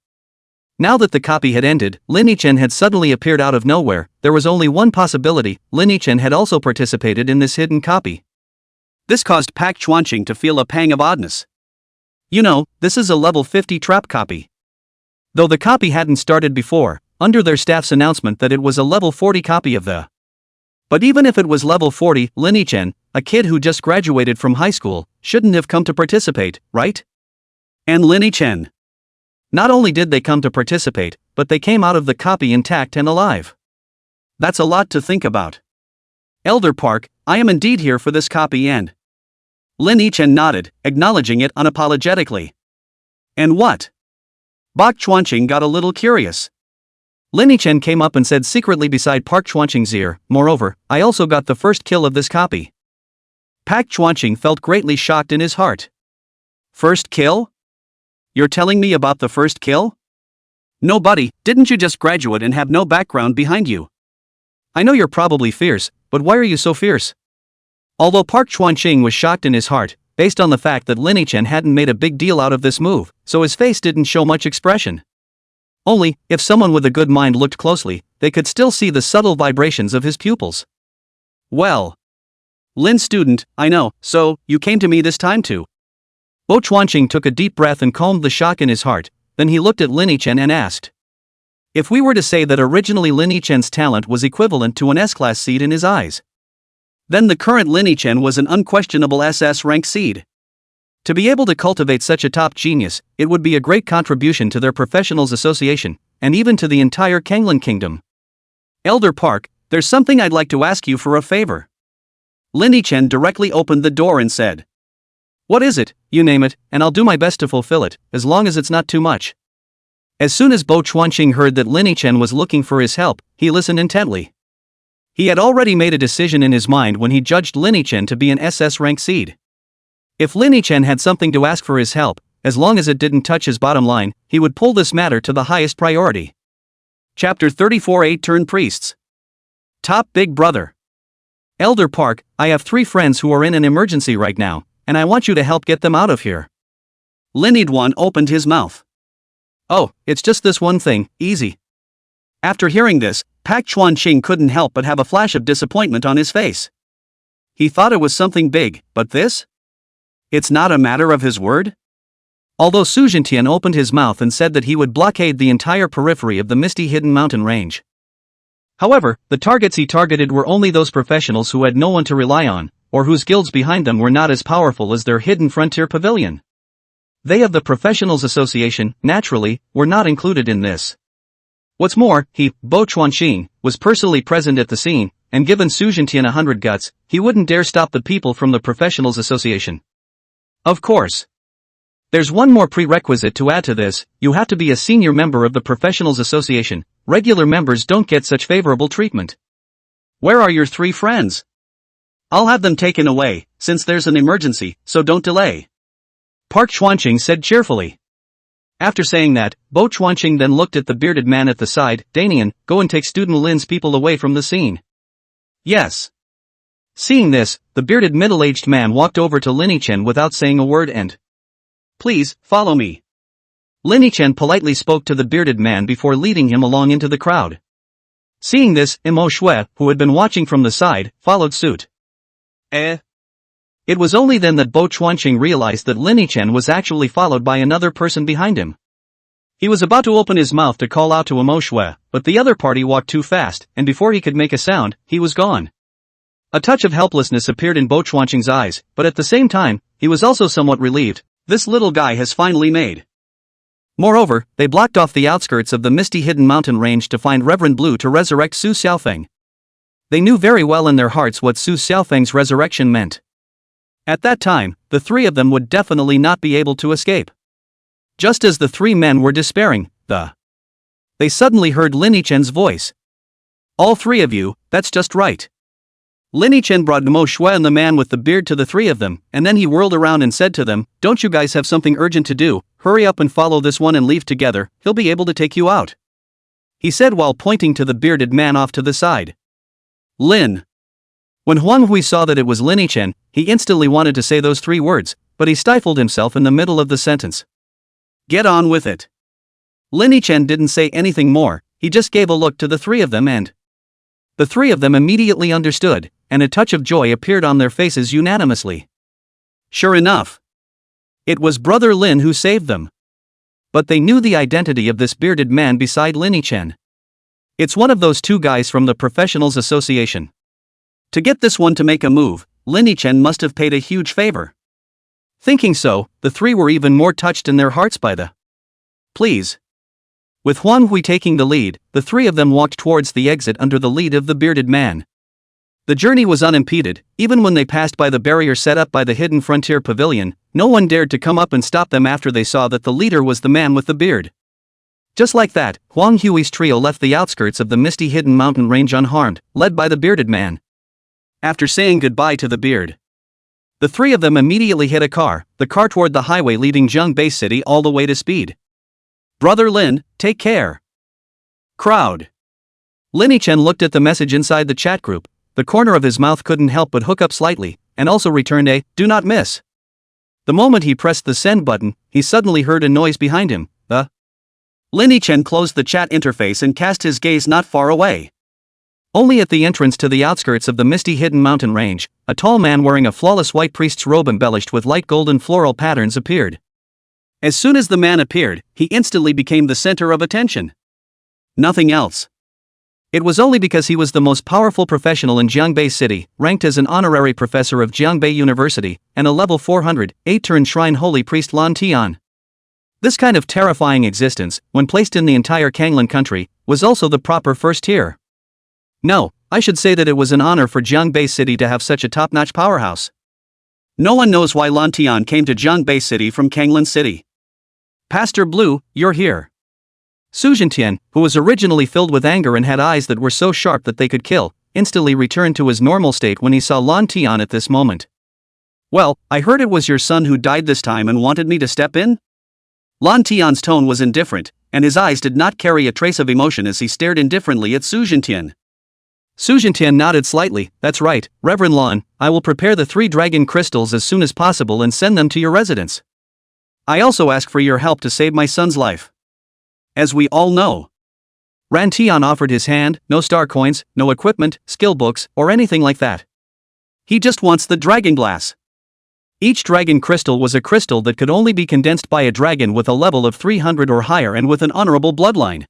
Now that the copy had ended, Lin Yichen had suddenly appeared out of nowhere. There was only one possibility: Lin Yichen had also participated in this hidden copy. This caused Pak Chuanqing to feel a pang of oddness. You know, this is a level 50 trap copy. Though the copy hadn't started before, under their staff's announcement that it was a level 40 copy of the. But even if it was level 40, Lin Yichen, a kid who just graduated from high school, shouldn't have come to participate, right? And Lin Yichen. Not only did they come to participate, but they came out of the copy intact and alive. That's a lot to think about. Elder Park, I am indeed here for this copy and. Lin Yichen nodded, acknowledging it unapologetically. And what? Pak Chuanqing got a little curious. Lin Yichen came up and said secretly beside Pak Chuanqing's ear, moreover, I also got the first kill of this copy. Pak Chuanqing felt greatly shocked in his heart. First kill? You're telling me about the first kill? No, buddy, didn't you just graduate and have no background behind you? I know you're probably fierce, but why are you so fierce? Although Pak Chuanqing was shocked in his heart, based on the fact that Lin Yichen hadn't made a big deal out of this move, so his face didn't show much expression. Only, if someone with a good mind looked closely, they could still see the subtle vibrations of his pupils. Well. Lin student, I know, so, you came to me this time too. Bo Chuanqing took a deep breath and calmed the shock in his heart, then he looked at Lin Yichen and asked. If we were to say that originally Lin Yichen's talent was equivalent to an S-class seed in his eyes, then the current Lin Yichen was an unquestionable SS rank seed. To be able to cultivate such a top genius, it would be a great contribution to their professionals association, and even to the entire Kanglin kingdom. Elder Park, there's something I'd like to ask you for a favor. Lin Yichen directly opened the door and said. What is it? You name it, and I'll do my best to fulfill it, as long as it's not too much. As soon as Bo Chuanqing heard that Lin Yichen was looking for his help, he listened intently. He had already made a decision in his mind when he judged Lin Yichen to be an SS rank seed. If Lin Yichen had something to ask for his help, as long as it didn't touch his bottom line, he would pull this matter to the highest priority. Chapter 34 8-Turn Priests. Top Big Brother. Elder Park, I have 3 friends who are in an emergency right now, and I want you to help get them out of here. Lin Yidwan opened his mouth. Oh, it's just this one thing, easy. After hearing this, Pak Chuanqing couldn't help but have a flash of disappointment on his face. He thought it was something big, but this? It's not a matter of his word? Although Su Jintian opened his mouth and said that he would blockade the entire periphery of the misty hidden mountain range. However, the targets he targeted were only those professionals who had no one to rely on, or whose guilds behind them were not as powerful as their hidden frontier pavilion. They of the Professionals Association, naturally, were not included in this. What's more, he, Bo Chuanqing, was personally present at the scene, and given Su Jintian 100 guts, he wouldn't dare stop the people from the Professionals Association. Of course. There's one more prerequisite to add to this: you have to be a senior member of the Professionals Association. Regular members don't get such favorable treatment. Where are your 3 friends? I'll have them taken away, since there's an emergency, so don't delay. Park Chuanqing said cheerfully. After saying that, Bo Chuanqing then looked at the bearded man at the side. Danian, go and take student Lin's people away from the scene. Yes. Seeing this, the bearded middle-aged man walked over to Lin Yichen without saying a word and, please, follow me. Lin Yichen politely spoke to the bearded man before leading him along into the crowd. Seeing this, Mo Shui, who had been watching from the side, followed suit. It was only then that Bo Chuanqing realized that Lin Yichen was actually followed by another person behind him. He was about to open his mouth to call out to Mo Shui, but the other party walked too fast, and before he could make a sound, he was gone. A touch of helplessness appeared in Bo Chuanqing's eyes, but at the same time, he was also somewhat relieved. This little guy has finally made. Moreover, they blocked off the outskirts of the misty hidden mountain range to find Reverend Blue to resurrect Su Xiaofeng. They knew very well in their hearts what Su Xiaofeng's resurrection meant. At that time, the 3 of them would definitely not be able to escape. Just as the 3 men were despairing, they suddenly heard Lin Yichen's voice. All 3 of you, that's just right. Lin Yichen brought Mo Shui and the man with the beard to the 3 of them, and then he whirled around and said to them, don't you guys have something urgent to do? Hurry up and follow this one and leave together, he'll be able to take you out. He said while pointing to the bearded man off to the side. Lin. When Huang Hui saw that it was Lin Yichen, he instantly wanted to say those 3 words, but he stifled himself in the middle of the sentence. Get on with it. Lin Yichen didn't say anything more, he just gave a look to the 3 of them and the 3 of them immediately understood, and a touch of joy appeared on their faces unanimously. Sure enough. It was Brother Lin who saved them. But they knew the identity of this bearded man beside Lin Yichen. It's one of those 2 guys from the Professionals Association. To get this one to make a move, Lin Yichen must have paid a huge favor. Thinking so, the 3 were even more touched in their hearts by the please. With Huang Hui taking the lead, the 3 of them walked towards the exit under the lead of the bearded man. The journey was unimpeded. Even when they passed by the barrier set up by the Hidden Frontier Pavilion, no one dared to come up and stop them after they saw that the leader was the man with the beard. Just like that, Huang Hui's trio left the outskirts of the misty hidden mountain range unharmed, led by the bearded man. After saying goodbye to the beard, the 3 of them immediately hit a car, the car toward the highway leading Zhengbei City all the way to Speed. Brother Lin, take care. Crowd. Lin Yichen looked at the message inside the chat group. The corner of his mouth couldn't help but hook up slightly, and also returned a, do not miss. The moment he pressed the send button, he suddenly heard a noise behind him. Lin Yichen closed the chat interface and cast his gaze not far away. Only at the entrance to the outskirts of the misty hidden mountain range, a tall man wearing a flawless white priest's robe embellished with light golden floral patterns appeared. As soon as the man appeared, he instantly became the center of attention. Nothing else. It was only because he was the most powerful professional in Jiangbei City, ranked as an honorary professor of Jiangbei University, and a level 400, 8-turn shrine holy priest Lan Tian. This kind of terrifying existence, when placed in the entire Kanglan country, was also the proper first tier. No, I should say that it was an honor for Jiangbei City to have such a top-notch powerhouse. No one knows why Lan Tian came to Jiangbei City from Kanglan City. Pastor Blue, you're here. Su Zhentian, who was originally filled with anger and had eyes that were so sharp that they could kill, instantly returned to his normal state when he saw Lan Tian at this moment. Well, I heard it was your son who died this time and wanted me to step in? Lan Tian's tone was indifferent, and his eyes did not carry a trace of emotion as he stared indifferently at Su Zhentian. Su Zhentian nodded slightly. That's right, Reverend Lan, I will prepare the 3 dragon crystals as soon as possible and send them to your residence. I also ask for your help to save my son's life. As we all know, Ran Tian offered his hand, no star coins, no equipment, skill books, or anything like that. He just wants the dragon glass. Each dragon crystal was a crystal that could only be condensed by a dragon with a level of 300 or higher and with an honorable bloodline.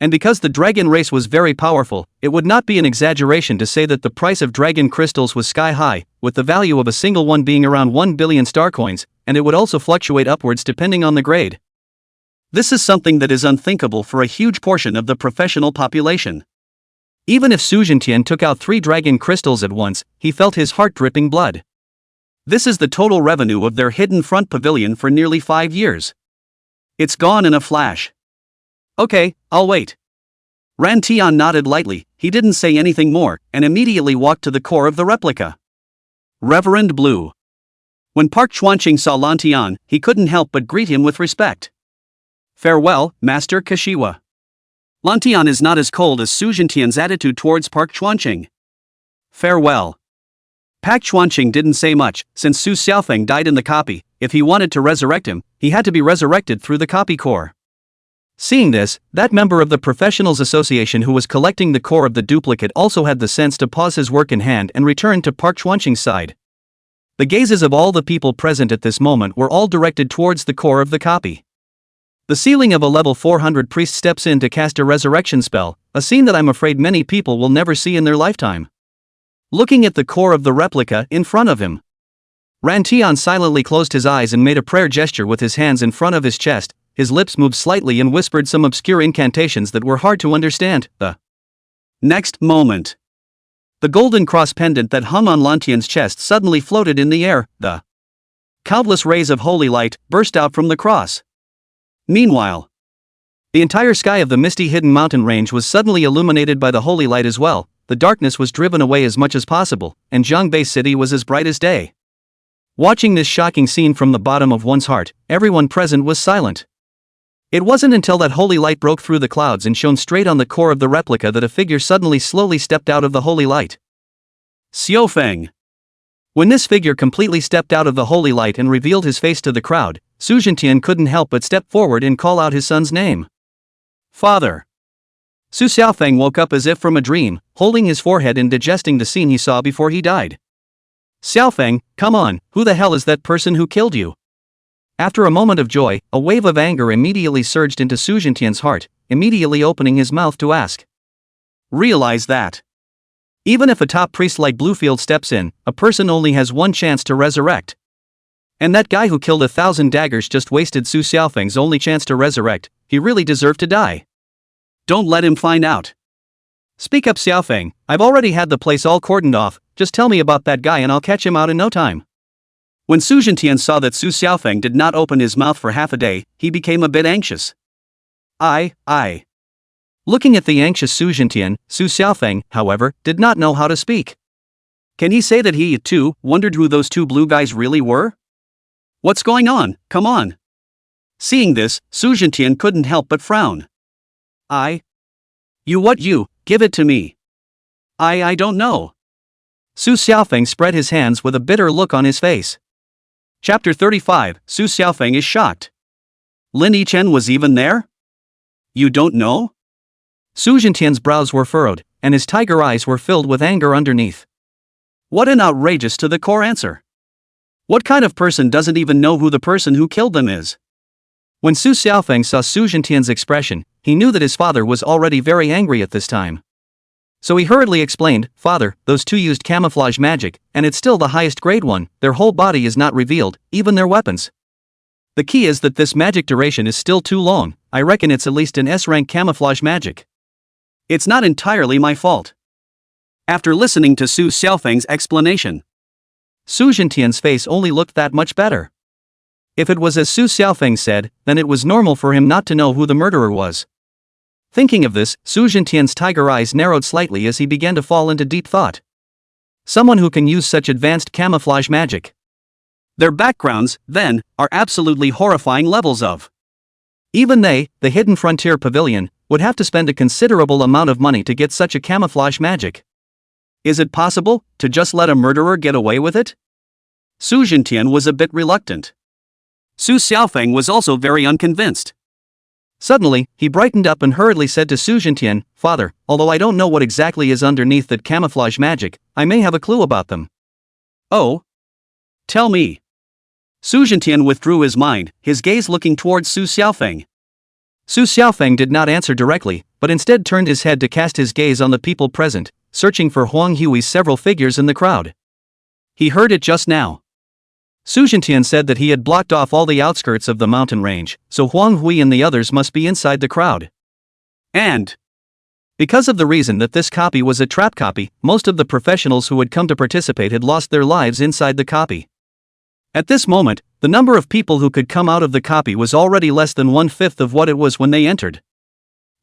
And because the dragon race was very powerful, it would not be an exaggeration to say that the price of dragon crystals was sky high, with the value of a single one being around 1 billion star coins, and it would also fluctuate upwards depending on the grade. This is something that is unthinkable for a huge portion of the professional population. Even if Su Zhentian took out 3 dragon crystals at once, he felt his heart dripping blood. This is the total revenue of their hidden front pavilion for nearly 5 years. It's gone in a flash. Okay, I'll wait. Ran Tian nodded lightly, he didn't say anything more, and immediately walked to the core of the replica. Reverend Blue. When Park Chuanqing saw Lan Tian, he couldn't help but greet him with respect. Farewell, Master Kashiwa. Lan Tian is not as cold as Su Zhentian's attitude towards Park Chuanqing. Farewell. Park Chuanqing didn't say much, since Su Xiaofeng died in the copy. If he wanted to resurrect him, he had to be resurrected through the copy core. Seeing this, that member of the Professionals Association who was collecting the core of the duplicate also had the sense to pause his work in hand and return to Park Chuanqing's side. The gazes of all the people present at this moment were all directed towards the core of the copy. The ceiling of a level 400 priest steps in to cast a resurrection spell, a scene that I'm afraid many people will never see in their lifetime. Looking at the core of the replica in front of him, Ran Tian silently closed his eyes and made a prayer gesture with his hands in front of his chest. His lips moved slightly and whispered some obscure incantations that were hard to understand. The next moment, the golden cross pendant that hung on Lan Tian's chest suddenly floated in the air. The countless rays of holy light burst out from the cross. Meanwhile, the entire sky of the misty hidden mountain range was suddenly illuminated by the holy light as well. The darkness was driven away as much as possible, and Zhangbei City was as bright as day. Watching this shocking scene from the bottom of one's heart, everyone present was silent. It wasn't until that holy light broke through the clouds and shone straight on the core of the replica that a figure suddenly slowly stepped out of the holy light. Xiaofeng. When this figure completely stepped out of the holy light and revealed his face to the crowd, Su Zhentian couldn't help but step forward and call out his son's name. Father. Su Xiaofeng woke up as if from a dream, holding his forehead and digesting the scene he saw before he died. Xiaofeng, come on, who the hell is that person who killed you? After a moment of joy, a wave of anger immediately surged into Su Zhentian's heart, immediately opening his mouth to ask. Realize that even if a top priest like Bluefield steps in, a person only has one chance to resurrect. And that guy who killed 1,000 daggers just wasted Su Xiaofeng's only chance to resurrect. He really deserved to die. Don't let him find out. Speak up, Xiaofeng, I've already had the place all cordoned off, just tell me about that guy and I'll catch him out in no time. When Su Zhentian saw that Su Xiaofeng did not open his mouth for half a day, he became a bit anxious. Looking at the anxious Su Zhentian, Su Xiaofeng, however, did not know how to speak. Can he say that he, too, wondered who those two blue guys really were? What's going on? Come on. Seeing this, Su Zhentian couldn't help but frown. You, give it to me. I don't know. Su Xiaofeng spread his hands with a bitter look on his face. Chapter 35, Su Xiaofeng is shocked. Lin Yichen was even there? You don't know? Su Zhentian's brows were furrowed, and his tiger eyes were filled with anger underneath. What an outrageous to the core answer. What kind of person doesn't even know who the person who killed them is? When Su Xiaofeng saw Su Zhentian's expression, he knew that his father was already very angry at this time. So he hurriedly explained, Father, those two used camouflage magic, and it's still the highest grade one, their whole body is not revealed, even their weapons. The key is that this magic duration is still too long, I reckon it's at least an S-rank camouflage magic. It's not entirely my fault. After listening to Su Xiaofeng's explanation, Su Zhentian's face only looked that much better. If it was as Su Xiaofeng said, then it was normal for him not to know who the murderer was. Thinking of this, Su Zhentian's tiger eyes narrowed slightly as he began to fall into deep thought. Someone who can use such advanced camouflage magic. Their backgrounds, then, are absolutely horrifying levels of. Even they, the Hidden Frontier Pavilion, would have to spend a considerable amount of money to get such a camouflage magic. Is it possible to just let a murderer get away with it? Su Zhentian was a bit reluctant. Su Xiaofeng was also very unconvinced. Suddenly, he brightened up and hurriedly said to Su Zhentian, Father, although I don't know what exactly is underneath that camouflage magic, I may have a clue about them. Oh? Tell me. Su Zhentian withdrew his mind, his gaze looking towards Su Xiaofeng. Su Xiaofeng did not answer directly, but instead turned his head to cast his gaze on the people present, searching for Huang Hui's several figures in the crowd. He heard it just now. Su Zhentian said that he had blocked off all the outskirts of the mountain range, so Huang Hui and the others must be inside the crowd. And because of the reason that this copy was a trap copy, most of the professionals who had come to participate had lost their lives inside the copy. At this moment, the number of people who could come out of the copy was already less than 1/5 of what it was when they entered.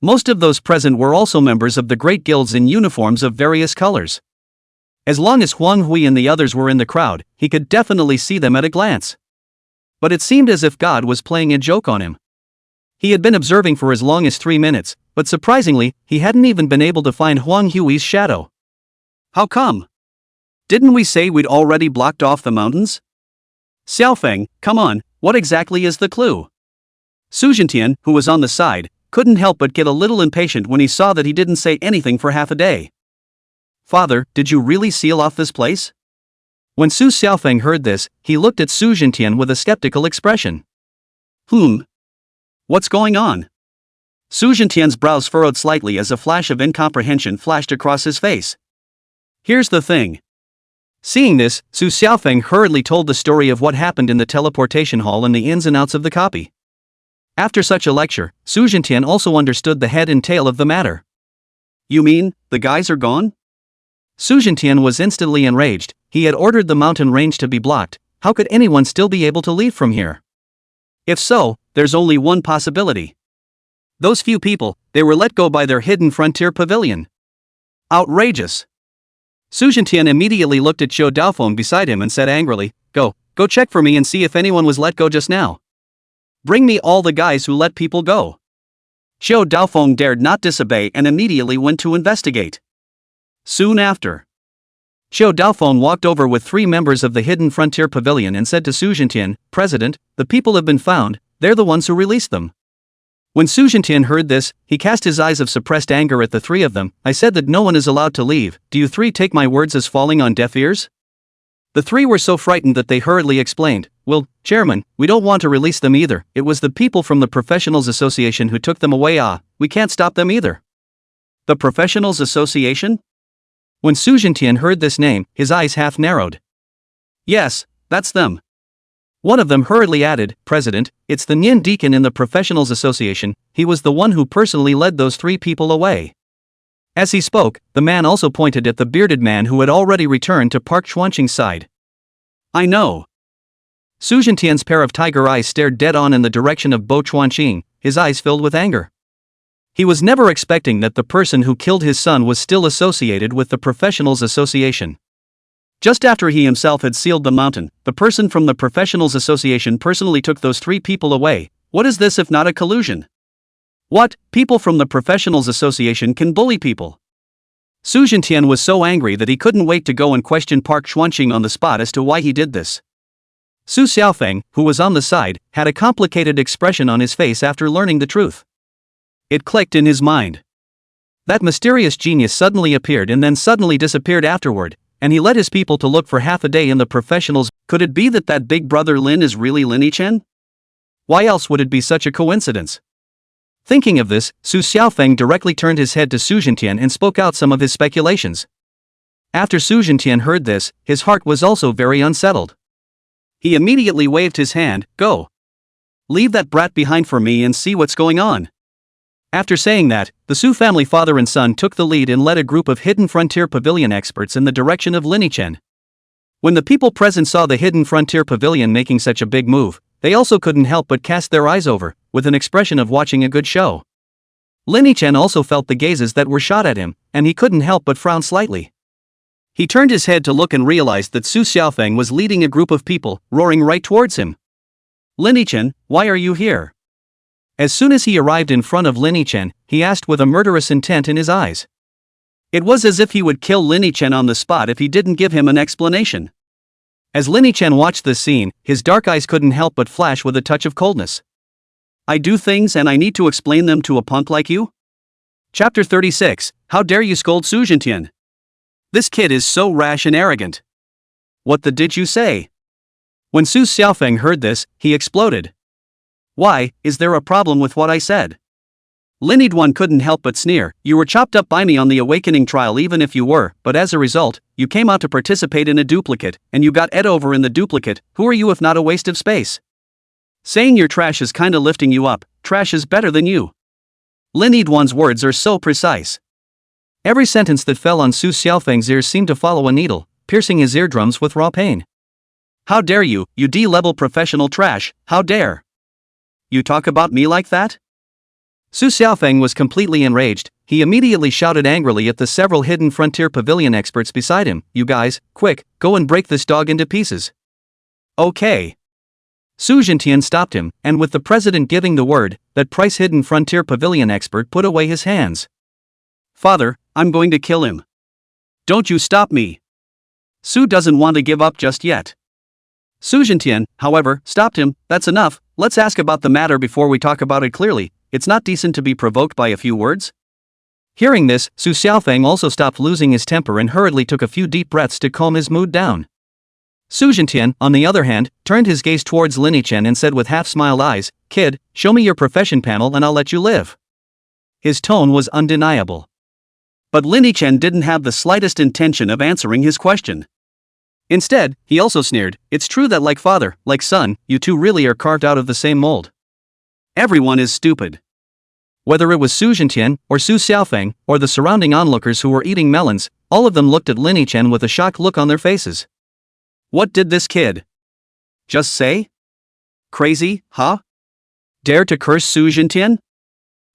Most of those present were also members of the great guilds in uniforms of various colors. As long as Huang Hui and the others were in the crowd, he could definitely see them at a glance. But it seemed as if God was playing a joke on him. He had been observing for as long as 3 minutes, but surprisingly, he hadn't even been able to find Huang Hui's shadow. How come? Didn't we say we'd already blocked off the mountains? Xiaofeng, come on, what exactly is the clue? Su Zhentian, who was on the side, couldn't help but get a little impatient when he saw that he didn't say anything for half a day. Father, did you really seal off this place? When Su Xiaofeng heard this, he looked at Su Zhentian with a skeptical expression. What's going on? Su Zhentian's brows furrowed slightly as a flash of incomprehension flashed across his face. Here's the thing. Seeing this, Su Xiaofeng hurriedly told the story of what happened in the teleportation hall and the ins and outs of the copy. After such a lecture, Su Zhentian also understood the head and tail of the matter. You mean, the guys are gone? Su Zhentian was instantly enraged. He had ordered the mountain range to be blocked. How could anyone still be able to leave from here? If so, there's only one possibility. Those few people, they were let go by their hidden frontier pavilion. Outrageous. Su Zhentian immediately looked at Xiao Daofeng beside him and said angrily, Go check for me and see if anyone was let go just now. Bring me all the guys who let people go. Xiao Daofeng dared not disobey and immediately went to investigate. Soon after, Xiao Daofeng walked over with 3 members of the Hidden Frontier Pavilion and said to Su Zhentian, President, the people have been found, they're the ones who released them. When Su Zhentian heard this, he cast his eyes of suppressed anger at the 3 of them. I said that no one is allowed to leave, do you 3 take my words as falling on deaf ears? The 3 were so frightened that they hurriedly explained, Well, Chairman, we don't want to release them either, it was the people from the Professionals Association who took them away. We can't stop them either. The Professionals Association? When Su Zhentian heard this name, his eyes half narrowed. Yes, that's them. One of them hurriedly added, President, it's the Nian Deacon in the Professionals Association, he was the one who personally led those 3 people away. As he spoke, the man also pointed at the bearded man who had already returned to Park Chuanqing's side. I know. Su Zhentian's pair of tiger eyes stared dead on in the direction of Bo Chuanqing, his eyes filled with anger. He was never expecting that the person who killed his son was still associated with the Professionals Association. Just after he himself had sealed the mountain, the person from the Professionals Association personally took those 3 people away. What is this if not a collusion? What, people from the Professionals Association can bully people? Su Zhentian was so angry that he couldn't wait to go and question Park Chuanqing on the spot as to why he did this. Su Xiaofeng, who was on the side, had a complicated expression on his face after learning the truth. It clicked in his mind. That mysterious genius suddenly appeared and then suddenly disappeared afterward, and he led his people to look for half a day in the professionals. Could it be that big brother Lin is really Lin Yichen? Why else would it be such a coincidence? Thinking of this, Su Xiaofeng directly turned his head to Su Zhentian and spoke out some of his speculations. After Su Zhentian heard this, his heart was also very unsettled. He immediately waved his hand, Go. Leave that brat behind for me and see what's going on. After saying that, the Su family father and son took the lead and led a group of Hidden Frontier Pavilion experts in the direction of Lin Yichen. When the people present saw the Hidden Frontier Pavilion making such a big move, they also couldn't help but cast their eyes over, with an expression of watching a good show. Lin Yichen also felt the gazes that were shot at him, and he couldn't help but frown slightly. He turned his head to look and realized that Su Xiaofeng was leading a group of people, roaring right towards him. Lin Yichen, why are you here? As soon as he arrived in front of Lin Yichen, he asked with a murderous intent in his eyes. It was as if he would kill Lin Yichen on the spot if he didn't give him an explanation. As Lin Yichen watched this scene, his dark eyes couldn't help but flash with a touch of coldness. I do things and I need to explain them to a punk like you? Chapter 36, How dare you scold Su Zhentian? This kid is so rash and arrogant. What the did you say? When Su Xiaofeng heard this, he exploded. Why, is there a problem with what I said? Lin Yiduan couldn't help but sneer, you were chopped up by me on the awakening trial even if you were, but as a result, you came out to participate in a duplicate, and you got Ed over in the duplicate, who are you if not a waste of space? Saying you're trash is kinda lifting you up, trash is better than you. Lin Yiduan's words are so precise. Every sentence that fell on Su Xiaofeng's ears seemed to follow a needle, piercing his eardrums with raw pain. How dare you, you D-level professional trash, how dare you talk about me like that? Su Xiaofeng was completely enraged. He immediately shouted angrily at the several Hidden Frontier Pavilion experts beside him, "You guys, quick, go and break this dog into pieces." Okay. Su Jintian stopped him, and with the president giving the word, that Price Hidden Frontier Pavilion expert put away his hands. "Father, I'm going to kill him. Don't you stop me." Su doesn't want to give up just yet. Su Jintian, however, stopped him. "That's enough, let's ask about the matter before we talk about it clearly. It's not decent to be provoked by a few words." Hearing this, Su Xiaofeng also stopped losing his temper and hurriedly took a few deep breaths to calm his mood down. Su Jintian, on the other hand, turned his gaze towards Lin Yichen and said with half-smiled eyes, "Kid, show me your profession panel and I'll let you live." His tone was undeniable. But Lin Yichen didn't have the slightest intention of answering his question. Instead, he also sneered, "It's true that like father, like son, you two really are carved out of the same mold. Everyone is stupid." Whether it was Su Jintian, or Su Xiaofeng, or the surrounding onlookers who were eating melons, all of them looked at Lin Yichen with a shocked look on their faces. What did this kid just say? Crazy, huh? Dare to curse Su Jintian?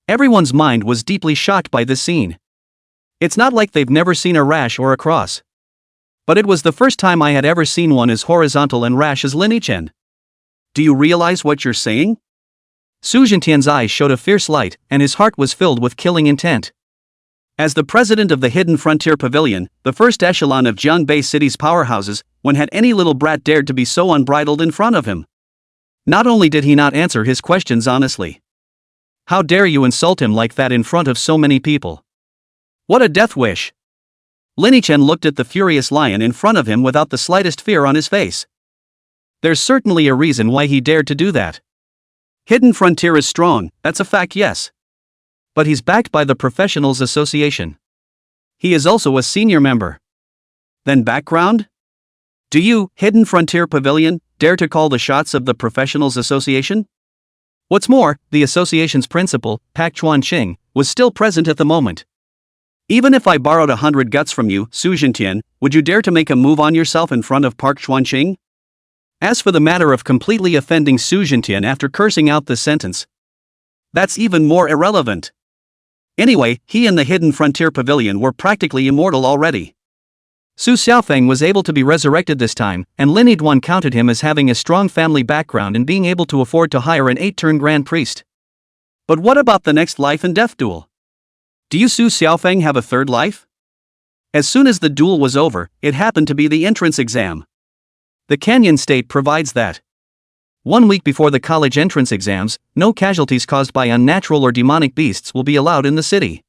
Everyone's mind was deeply shocked by this scene. It's not like they've never seen a rash or a cross. But it was the first time I had ever seen one as horizontal and rash as Lin Yichen. Do you realize what you're saying? Su Jintian's eyes showed a fierce light, and his heart was filled with killing intent. As the president of the Hidden Frontier Pavilion, the first echelon of Jiangbei City's powerhouses, when had any little brat dared to be so unbridled in front of him? Not only did he not answer his questions honestly. How dare you insult him like that in front of so many people? What a death wish! Lin Yichen looked at the furious lion in front of him without the slightest fear on his face. There's certainly a reason why he dared to do that. Hidden Frontier is strong, that's a fact, yes. But he's backed by the Professionals Association. He is also a senior member. Then background? Do you, Hidden Frontier Pavilion, dare to call the shots of the Professionals Association? What's more, the association's principal, Pak Chuanqing, was still present at the moment. Even if I borrowed 100 guts from you, Su Jintian, would you dare to make a move on yourself in front of Park Chuanqing? As for the matter of completely offending Su Jintian after cursing out this sentence, that's even more irrelevant. Anyway, he and the Hidden Frontier Pavilion were practically immortal already. Su Xiaofeng was able to be resurrected this time, and Lin Yiduan counted him as having a strong family background and being able to afford to hire an 8-turn grand priest. But what about the next life and death duel? Do you Su Xiaofeng have a third life? As soon as the duel was over, it happened to be the entrance exam. The Canyon State provides that 1 week before the college entrance exams, no casualties caused by unnatural or demonic beasts will be allowed in the city.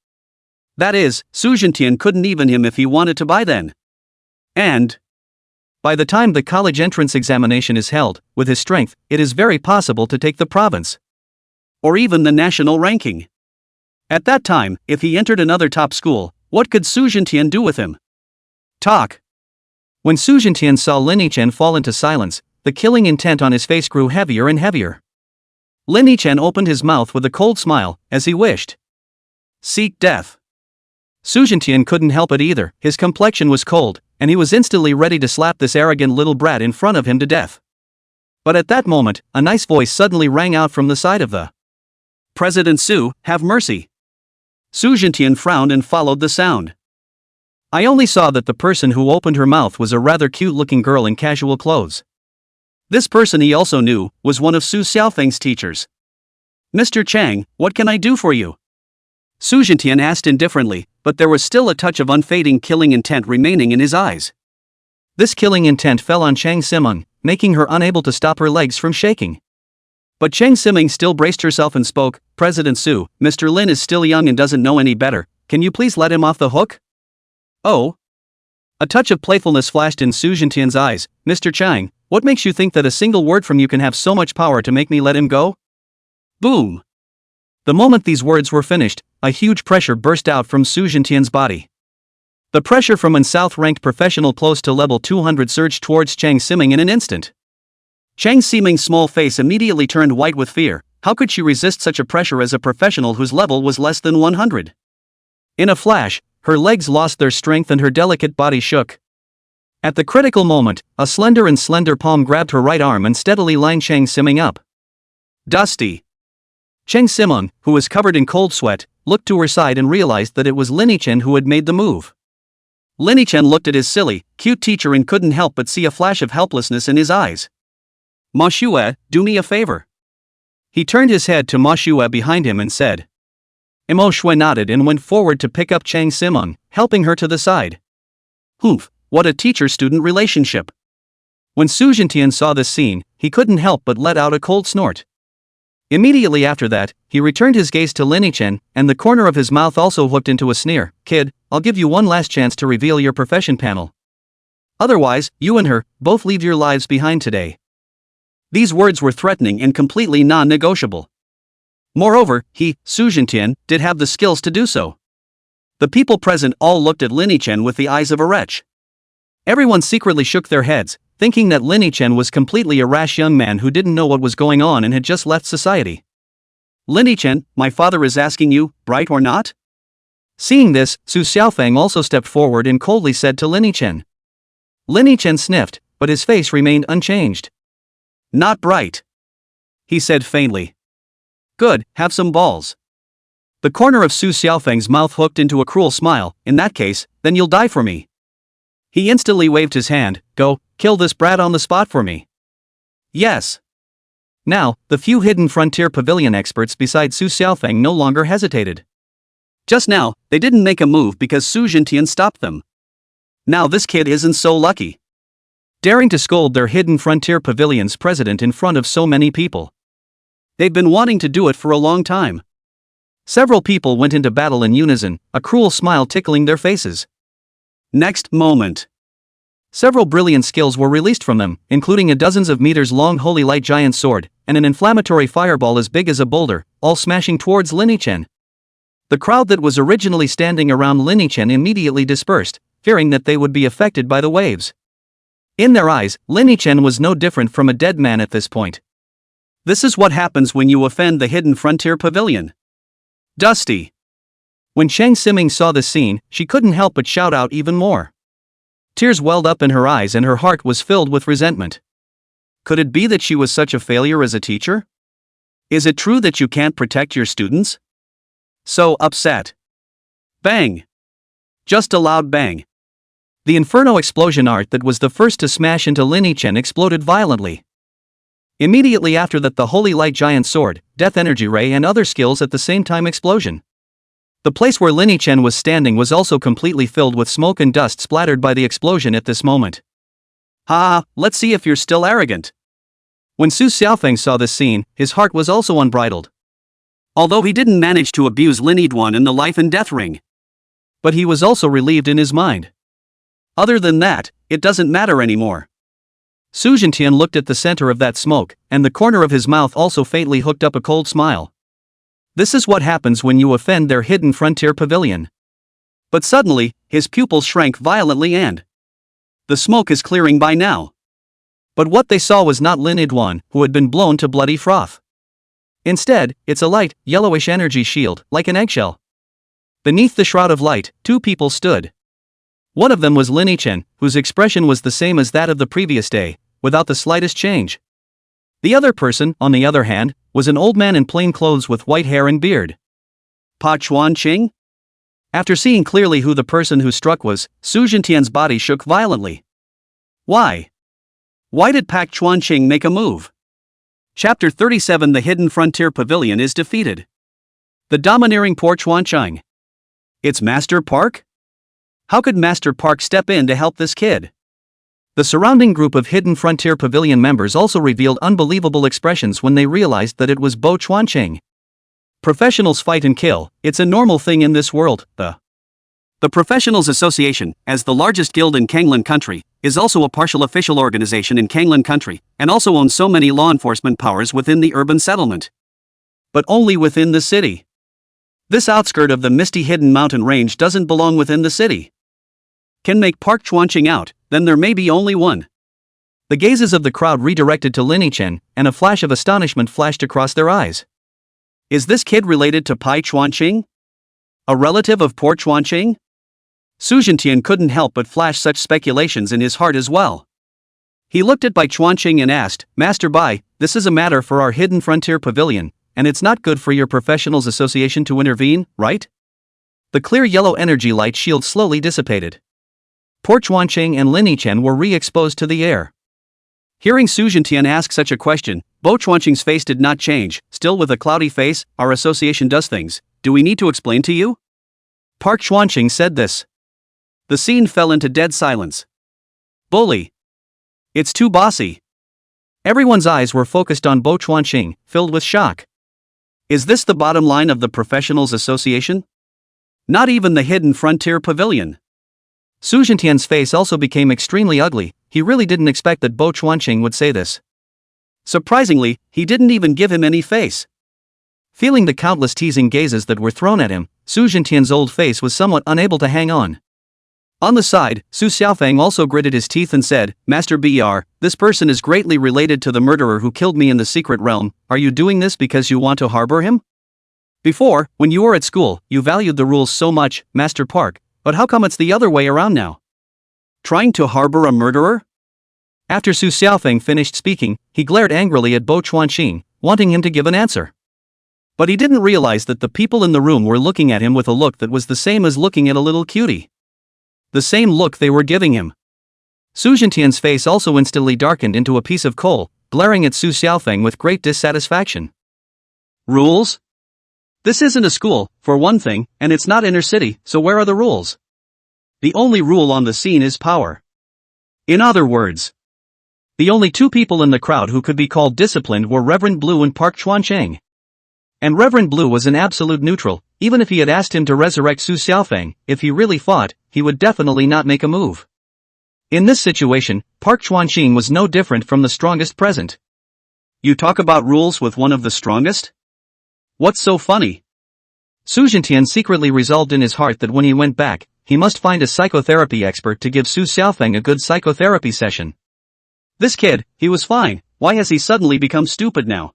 That is, Su Jintian couldn't even him if he wanted to by then. And by the time the college entrance examination is held, with his strength, it is very possible to take the province. Or even the national ranking. At that time, if he entered another top school, what could Su Jintian do with him? Talk. When Su Jintian saw Lin Yichen fall into silence, the killing intent on his face grew heavier and heavier. Lin Yichen opened his mouth with a cold smile, as he wished. Seek death. Su Jintian couldn't help it either, his complexion was cold, and he was instantly ready to slap this arrogant little brat in front of him to death. But at that moment, a nice voice suddenly rang out from the side of the President Su, have mercy. Su Jintian frowned and followed the sound. I only saw that the person who opened her mouth was a rather cute-looking girl in casual clothes. This person he also knew was one of Su Xiaofeng's teachers. Mr. Chang, what can I do for you? Su Jintian asked indifferently, but there was still a touch of unfading killing intent remaining in his eyes. This killing intent fell on Chang Simeng, making her unable to stop her legs from shaking. But Chang Simeng still braced herself and spoke, President Su, Mr. Lin is still young and doesn't know any better, can you please let him off the hook? Oh. A touch of playfulness flashed in Su Jintian's eyes. Mr. Chang, what makes you think that a single word from you can have so much power to make me let him go? Boom. The moment these words were finished, a huge pressure burst out from Su Jintian's body. The pressure from an south-ranked professional close to level 200 surged towards Chang Simeng in an instant. Chang Simeng's small face immediately turned white with fear. How could she resist such a pressure as a professional whose level was less than 100? In a flash, her legs lost their strength and her delicate body shook. At the critical moment, a slender palm grabbed her right arm and steadily lined Chang Siming up. Dusty. Chang Siming, who was covered in cold sweat, looked to her side and realized that it was Lin Yichen who had made the move. Lin Yichen looked at his silly, cute teacher and couldn't help but see a flash of helplessness in his eyes. Ma Shue, do me a favor. He turned his head to Ma Shue behind him and said. Mo Shue nodded and went forward to pick up Chang Siming, helping her to the side. Humph, what a teacher-student relationship. When Su Jintian saw this scene, he couldn't help but let out a cold snort. Immediately after that, he returned his gaze to Lin Yichen, and the corner of his mouth also hooked into a sneer. Kid, I'll give you one last chance to reveal your profession panel. Otherwise, you and her, both leave your lives behind today. These words were threatening and completely non-negotiable. Moreover, he, Su Jintian, did have the skills to do so. The people present all looked at Lin Yichen with the eyes of a wretch. Everyone secretly shook their heads, thinking that Lin Yichen was completely a rash young man who didn't know what was going on and had just left society. Lin Yichen, my father is asking you, bright or not? Seeing this, Su Xiaofeng also stepped forward and coldly said to Lin Yichen. Lin Yichen sniffed, but his face remained unchanged. Not bright. He said faintly. Good, have some balls. The corner of Su Xiaofeng's mouth hooked into a cruel smile. In that case, then you'll die for me. He instantly waved his hand. Go, kill this brat on the spot for me. Yes. Now, the few hidden frontier pavilion experts beside Su Xiaofeng no longer hesitated. Just now, they didn't make a move because Su Jintian stopped them. Now this kid isn't so lucky. Daring to scold their hidden frontier pavilion's president in front of so many people. They've been wanting to do it for a long time. Several people went into battle in unison, a cruel smile tickling their faces. Next moment. Several brilliant skills were released from them, including a dozens of meters long holy light giant sword, and an inflammatory fireball as big as a boulder, all smashing towards Lin Yichen. The crowd that was originally standing around Lin Yichen immediately dispersed, fearing that they would be affected by the waves. In their eyes, Lin Yichen was no different from a dead man at this point. This is what happens when you offend the hidden frontier pavilion. Dusty. When Chang Siming saw the scene, she couldn't help but shout out even more. Tears welled up in her eyes and her heart was filled with resentment. Could it be that she was such a failure as a teacher? Is it true that you can't protect your students? So upset. Bang! Just a loud bang. The inferno explosion art that was the first to smash into Lin Yichen exploded violently. Immediately after that, the holy light giant sword, death energy ray and other skills at the same time explosion. The place where Lin Yichen was standing was also completely filled with smoke and dust splattered by the explosion at this moment. Ha, let's see if you're still arrogant. When Su Xiaofeng saw this scene, his heart was also unbridled. Although he didn't manage to abuse Lin Yiduan in the life and death ring. But he was also relieved in his mind. Other than that, it doesn't matter anymore. Su Jintian looked at the center of that smoke, and the corner of his mouth also faintly hooked up a cold smile. This is what happens when you offend their hidden frontier pavilion. But suddenly, his pupils shrank violently and the smoke is clearing by now. But what they saw was not Lin Yiduan, who had been blown to bloody froth. Instead, it's a light, yellowish energy shield, like an eggshell. Beneath the shroud of light, two people stood. One of them was Lin Yichen, whose expression was the same as that of the previous day, without the slightest change. The other person, on the other hand, was an old man in plain clothes with white hair and beard. Pa Chuanqing? After seeing clearly who the person who struck was, Su Jintian's body shook violently. Why? Why did Pak Chuanqing make a move? Chapter 37. The Hidden Frontier Pavilion is defeated. The domineering poor Chuanqing. It's Master Park? How could Master Park step in to help this kid? The surrounding group of Hidden Frontier Pavilion members also revealed unbelievable expressions when they realized that it was Bo Chuanqing. Professionals fight and kill, it's a normal thing in this world. The Professionals Association, as the largest guild in Kanglan country, is also a partial official organization in Kanglan country, and also owns so many law enforcement powers within the urban settlement. But only within the city. This outskirt of the misty hidden mountain range doesn't belong within the city. Can make Park Chuanqing out, then there may be only one. The gazes of the crowd redirected to Lin Yichen, and a flash of astonishment flashed across their eyes. Is this kid related to Pai Chuanqing? A relative of poor Chuanqing? Su Zhentian couldn't help but flash such speculations in his heart as well. He looked at Bai Chuanqing and asked, Master Bai, this is a matter for our Hidden Frontier Pavilion, and it's not good for your Professionals Association to intervene, right? The clear yellow energy light shield slowly dissipated. Poor Chuanqing and Lin Yichen were re-exposed to the air. Hearing Su Zhentian ask such a question, Bo Chuanqing's face did not change. Still with a cloudy face, our association does things. Do we need to explain to you? Park Chuanqing said this. The scene fell into dead silence. Bully. It's too bossy. Everyone's eyes were focused on Bo Chuanqing, filled with shock. Is this the bottom line of the Professionals Association? Not even the Hidden Frontier Pavilion. Su Zhentian's face also became extremely ugly. He really didn't expect that Bo Chuanqing would say this. Surprisingly, he didn't even give him any face. Feeling the countless teasing gazes that were thrown at him, Su Zhentian's old face was somewhat unable to hang on. On the side, Su Xiaofeng also gritted his teeth and said, Master Br, this person is greatly related to the murderer who killed me in the secret realm. Are you doing this because you want to harbor him? Before, when you were at school, you valued the rules so much, Master Park, but how come it's the other way around now? Trying to harbor a murderer? After Su Xiaofeng finished speaking, he glared angrily at Bo Chuanqing, wanting him to give an answer. But he didn't realize that the people in the room were looking at him with a look that was the same as looking at a little cutie. The same look they were giving him. Su Zhentian's face also instantly darkened into a piece of coal, glaring at Su Xiaofeng with great dissatisfaction. Rules? This isn't a school, for one thing, and it's not inner city, so where are the rules? The only rule on the scene is power. In other words, the only two people in the crowd who could be called disciplined were Reverend Blue and Park Chuanqing. And Reverend Blue was an absolute neutral. Even if he had asked him to resurrect Su Xiaofeng, if he really fought, he would definitely not make a move. In this situation, Park Chuanqing was no different from the strongest present. You talk about rules with one of the strongest? What's so funny? Su Zhentian secretly resolved in his heart that when he went back, he must find a psychotherapy expert to give Su Xiaofeng a good psychotherapy session. This kid, he was fine, why has he suddenly become stupid now?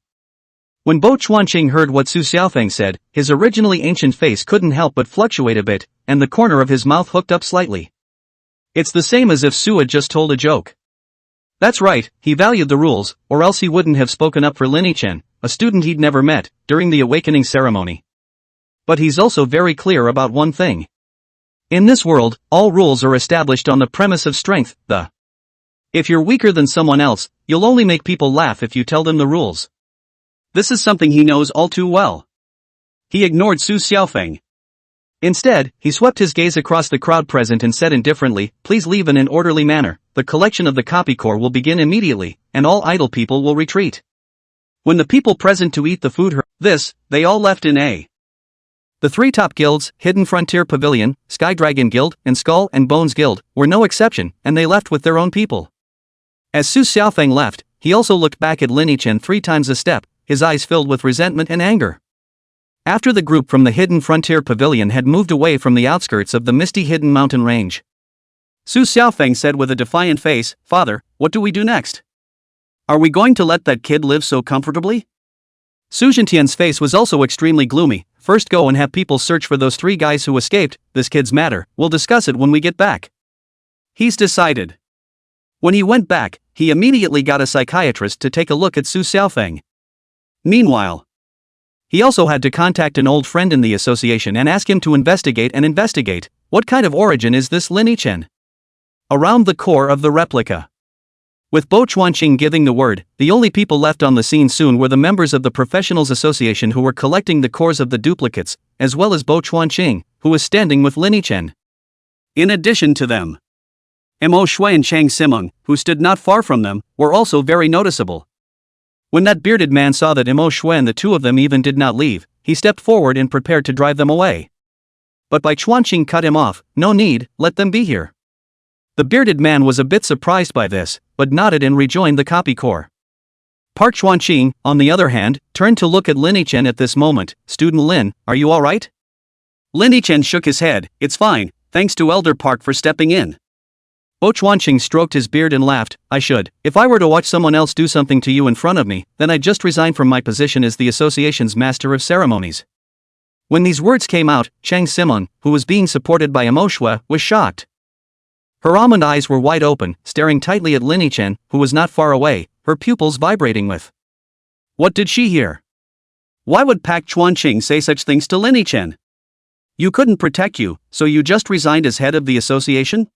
When Bo Chuanqing heard what Su Xiaofeng said, his originally ancient face couldn't help but fluctuate a bit, and the corner of his mouth hooked up slightly. It's the same as if Su had just told a joke. That's right, he valued the rules, or else he wouldn't have spoken up for Lin Yichen, a student he'd never met, during the awakening ceremony. But he's also very clear about one thing. In this world, all rules are established on the premise of strength, If you're weaker than someone else, you'll only make people laugh if you tell them the rules. This is something he knows all too well. He ignored Su Xiaofeng. Instead, he swept his gaze across the crowd present and said indifferently, please leave in an orderly manner, the collection of the copy corps will begin immediately, and all idle people will retreat. When the people present to eat the food heard they all left in a. The three top guilds, Hidden Frontier Pavilion, Sky Dragon Guild, and Skull and Bones Guild, were no exception, and they left with their own people. As Su Xiaofeng left, he also looked back at Lin Yichen 3 times a step, his eyes filled with resentment and anger. After the group from the Hidden Frontier Pavilion had moved away from the outskirts of the misty hidden mountain range, Su Xiaofeng said with a defiant face, Father, what do we do next? Are we going to let that kid live so comfortably? Su Zhentian's face was also extremely gloomy. First go and have people search for those 3 guys who escaped, this kid's matter, we'll discuss it when we get back. He's decided. When he went back, he immediately got a psychiatrist to take a look at Su Xiaofeng. Meanwhile, he also had to contact an old friend in the association and ask him to investigate. What kind of origin is this Lin Yichen? Around the core of the replica. With Bo Chuanqing giving the word, the only people left on the scene soon were the members of the Professionals Association who were collecting the cores of the duplicates, as well as Bo Chuanqing, who was standing with Lin Yichen. In addition to them, Mo Shui and Chang Simeng, who stood not far from them, were also very noticeable. When that bearded man saw that Mo Shui and the 2 of them even did not leave, he stepped forward and prepared to drive them away. But Bai Chuanqing cut him off, no need, let them be here. The bearded man was a bit surprised by this, but nodded and rejoined the copy corps. Park Chuanqing, on the other hand, turned to look at Lin Yichen at this moment. Student Lin, are you alright? Lin Yichen shook his head, it's fine, thanks to Elder Park for stepping in. Bo Chuanqing stroked his beard and laughed, I should. If I were to watch someone else do something to you in front of me, then I'd just resign from my position as the association's master of ceremonies. When these words came out, Chang Simon, who was being supported by Manhwa, was shocked. Her almond eyes were wide open, staring tightly at Lin Yichen, who was not far away, her pupils vibrating with. What did she hear? Why would Pak Chuanqing say such things to Lin Yichen? You couldn't protect you, so you just resigned as head of the association?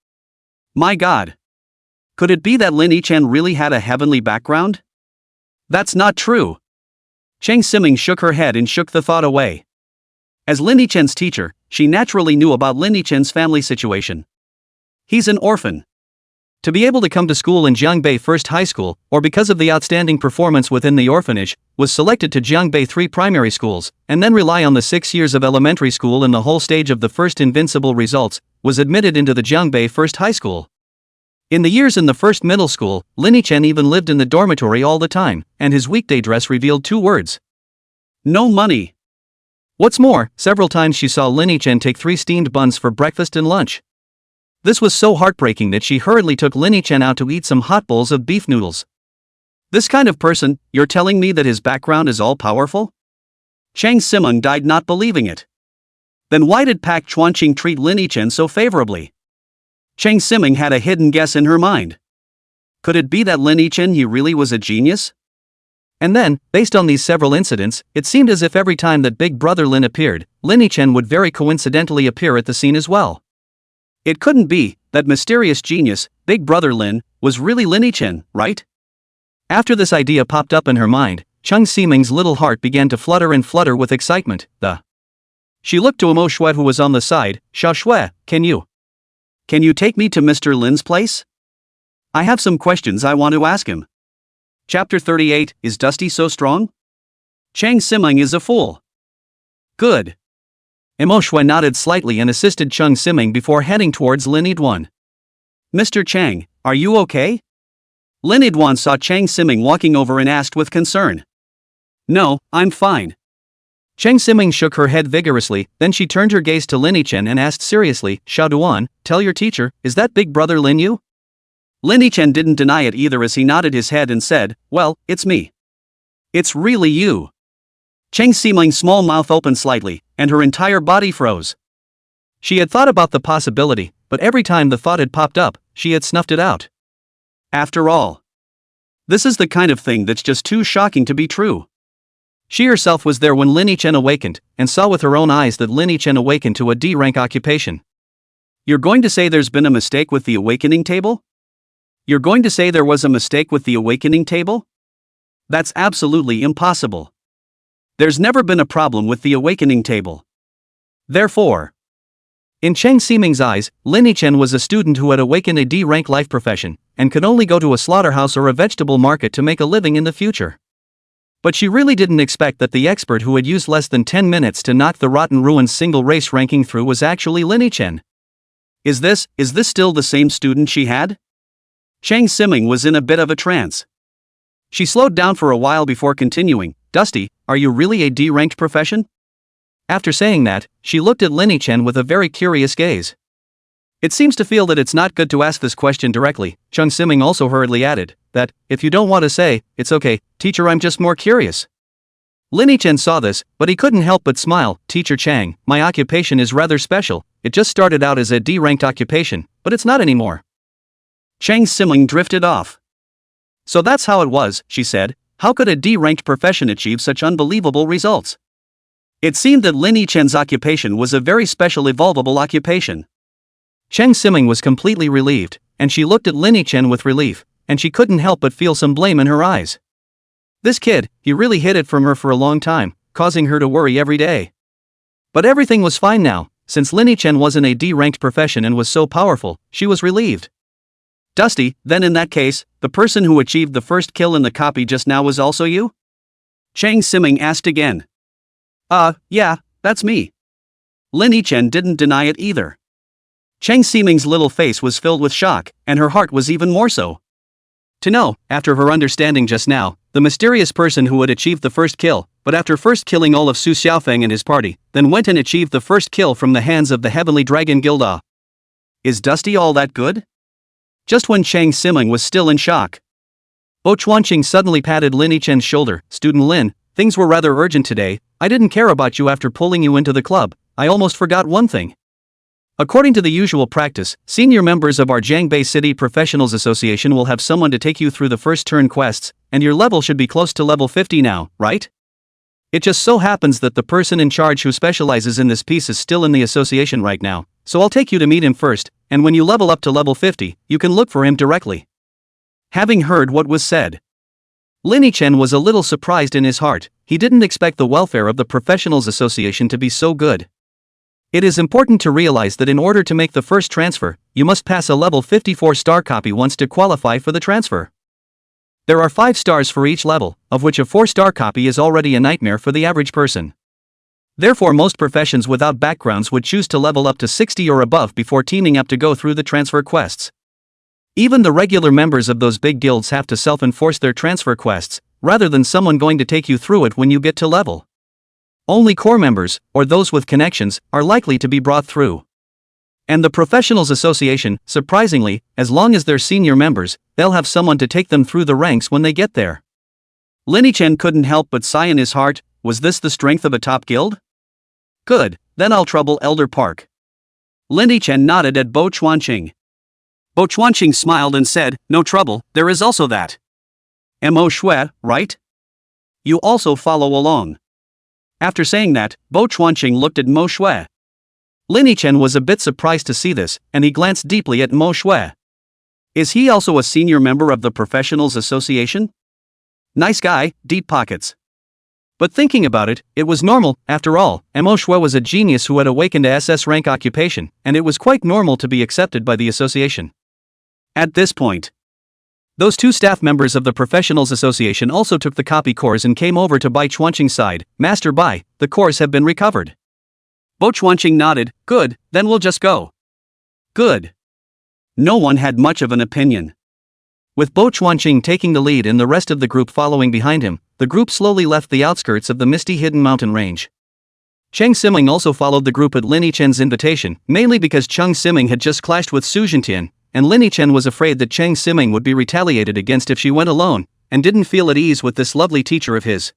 My God. Could it be that Lin Yichen really had a heavenly background? That's not true. Chang Siming shook her head and shook the thought away. As Lin Yichen's teacher, she naturally knew about Lin Yichen's family situation. He's an orphan. To be able to come to school in Jiangbei First High School, or because of the outstanding performance within the orphanage, was selected to Jiangbei 3 primary schools, and then rely on the 6 years of elementary school and the whole stage of the first invincible results, was admitted into the Jiangbei First High School. In the years in the first middle school, Lin Yichen even lived in the dormitory all the time, and his weekday dress revealed 2 words. No money. What's more, several times she saw Lin Yichen take 3 steamed buns for breakfast and lunch. This was so heartbreaking that she hurriedly took Lin Yichen out to eat some hot bowls of beef noodles. This kind of person, you're telling me that his background is all-powerful? Chang Simon died not believing it. Then why did Pak Chuanqing treat Lin Yichen so favorably? Chang Siming had a hidden guess in her mind. Could it be that Lin Yichen he really was a genius? And then, based on these several incidents, it seemed as if every time that Big Brother Lin appeared, Lin Yichen would very coincidentally appear at the scene as well. It couldn't be that mysterious genius, Big Brother Lin, was really Lin Yichen, right? After this idea popped up in her mind, Chang Siming's little heart began to flutter and flutter with excitement. She looked to Manhwa, who was on the side. Xiao Shui, can you take me to Mr. Lin's place? I have some questions I want to ask him. Chapter 38, Is Dusty So Strong? Chang Siming is a fool. Good. Manhwa nodded slightly and assisted Chang Siming before heading towards Lin Yidwan. Mr. Chang, are you okay? Lin Yidwan saw Chang Siming walking over and asked with concern. No, I'm fine. Chang Siming shook her head vigorously, then she turned her gaze to Lin Yichen and asked seriously, Xiao Duan, tell your teacher, is that Big Brother Lin you? Lin Yichen didn't deny it either as he nodded his head and said, well, it's me. It's really you. Chang Siming's small mouth opened slightly, and her entire body froze. She had thought about the possibility, but every time the thought had popped up, she had snuffed it out. After all, this is the kind of thing that's just too shocking to be true. She herself was there when Lin Yichen awakened, and saw with her own eyes that Lin Yichen awakened to a D-rank occupation. You're going to say there's been a mistake with the awakening table? You're going to say there was a mistake with the awakening table? That's absolutely impossible. There's never been a problem with the awakening table. Therefore, in Chang Siming's eyes, Lin Yichen was a student who had awakened a D-rank life profession, and could only go to a slaughterhouse or a vegetable market to make a living in the future. But she really didn't expect that the expert who had used less than 10 minutes to knock the Rotten Ruins single race ranking through was actually Lin Yichen. Is this still the same student she had? Chang Siming was in a bit of a trance. She slowed down for a while before continuing, Dusty, are you really a D-ranked profession? After saying that, she looked at Lin Yichen with a very curious gaze. It seems to feel that it's not good to ask this question directly. Chang Siming also hurriedly added, that, if you don't want to say, it's okay, teacher, I'm just more curious. Lin Yichen saw this, but he couldn't help but smile. Teacher Chang, my occupation is rather special. It just started out as a D-ranked occupation, but it's not anymore. Chang Siming drifted off. So that's how it was, she said. How could a D-ranked profession achieve such unbelievable results? It seemed that Lin Yichen's occupation was a very special evolvable occupation. Chang Siming was completely relieved, and she looked at Lin Yichen with relief, and she couldn't help but feel some blame in her eyes. This kid, he really hid it from her for a long time, causing her to worry every day. But everything was fine now, since Lin Yichen wasn't a D-ranked profession and was so powerful, she was relieved. Dusty, then in that case, the person who achieved the first kill in the copy just now was also you? Chang Siming asked again. Yeah, that's me. Lin Yichen didn't deny it either. Chang Siming's little face was filled with shock, and her heart was even more so. To know, after her understanding just now, the mysterious person who had achieved the first kill, but after first killing all of Su Xiaofeng and his party, then went and achieved the first kill from the hands of the Heavenly Dragon Guild. Is Dusty all that good? Just when Chang Siming was still in shock, Bo Chuanqing suddenly patted Lin Yichen's shoulder. Student Lin, things were rather urgent today. I didn't care about you after pulling you into the club. I almost forgot one thing. According to the usual practice, senior members of our Jiangbei City Professionals Association will have someone to take you through the first turn quests, and your level should be close to level 50 now, right? It just so happens that the person in charge who specializes in this piece is still in the association right now, so I'll take you to meet him first, and when you level up to level 50, you can look for him directly. Having heard what was said, Linny Chen was a little surprised in his heart. He didn't expect the welfare of the Professionals Association to be so good. It is important to realize that in order to make the first transfer, you must pass a level 54 star copy once to qualify for the transfer. There are 5 stars for each level, of which a 4-star copy is already a nightmare for the average person. Therefore most professions without backgrounds would choose to level up to 60 or above before teaming up to go through the transfer quests. Even the regular members of those big guilds have to self-enforce their transfer quests, rather than someone going to take you through it when you get to level. Only core members, or those with connections, are likely to be brought through. And the Professionals Association, surprisingly, as long as they're senior members, they'll have someone to take them through the ranks when they get there. Linny Chen couldn't help but sigh in his heart. Was this the strength of a top guild? Good, then I'll trouble Elder Park. Linny Chen nodded at Bo Chuanqing. Bo Chuanqing smiled and said, no trouble, there is also that. Mo Shui, right? You also follow along. After saying that, Bo Chuanqing looked at Mo Shui. Linny Chen was a bit surprised to see this, and he glanced deeply at Mo Shui. Is he also a senior member of the Professionals Association? Nice guy, deep pockets. But thinking about it, it was normal. After all, Mo Shui was a genius who had awakened to SS rank occupation, and it was quite normal to be accepted by the association. At this point, those 2 staff members of the Professionals Association also took the copy cores and came over to Bai Chuanqing's side. Master Bai, the cores have been recovered. Bo Chuanqing nodded. Good, then we'll just go. Good. No one had much of an opinion. With Bo Chuanqing taking the lead and the rest of the group following behind him, the group slowly left the outskirts of the misty hidden mountain range. Cheng Siming also followed the group at Linny Chen's invitation, mainly because Cheng Siming had just clashed with Su Jintian, and Linny Chen was afraid that Cheng Siming would be retaliated against if she went alone, and didn't feel at ease with this lovely teacher of his.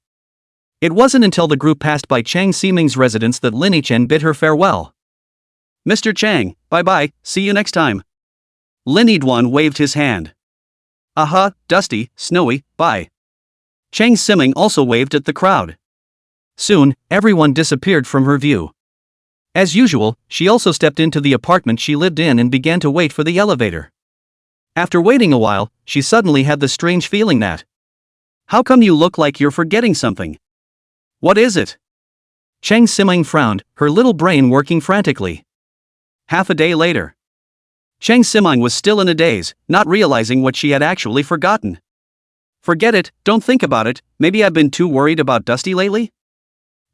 It wasn't until the group passed by Cheng Siming's residence that Linny Chen bid her farewell. Mr. Chang, bye-bye, see you next time. Linny Duan waved his hand. Aha, dusty, snowy, bye. Cheng Siming also waved at the crowd. Soon, everyone disappeared from her view. As usual, she also stepped into the apartment she lived in and began to wait for the elevator. After waiting a while, she suddenly had the strange feeling that, how come you look like you're forgetting something? What is it? Cheng Siming frowned, her little brain working frantically. Half a day later, Cheng Siming was still in a daze, not realizing what she had actually forgotten. Forget it, don't think about it, maybe I've been too worried about Dusty lately?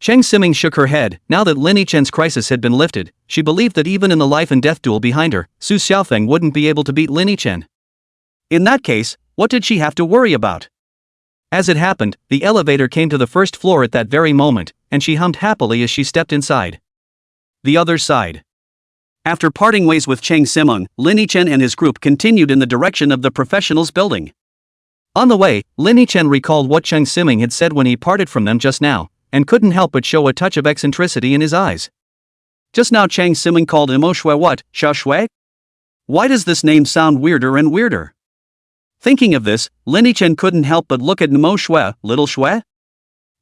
Cheng Siming shook her head. Now that Linny Chen's crisis had been lifted, she believed that even in the life and death duel behind her, Su Xiaofeng wouldn't be able to beat Linny Chen. In that case, what did she have to worry about? As it happened, the elevator came to the first floor at that very moment, and she hummed happily as she stepped inside. The other side. After parting ways with Cheng Siming, Linny Chen and his group continued in the direction of the professionals' building. On the way, Linny Chen recalled what Cheng Siming had said when he parted from them just now, and couldn't help but show a touch of eccentricity in his eyes. Just now Cheng Siming called Mo Shui what, Xia Shui? Why does this name sound weirder and weirder? Thinking of this, Linny Chen couldn't help but look at Mo Shui, Little Shui?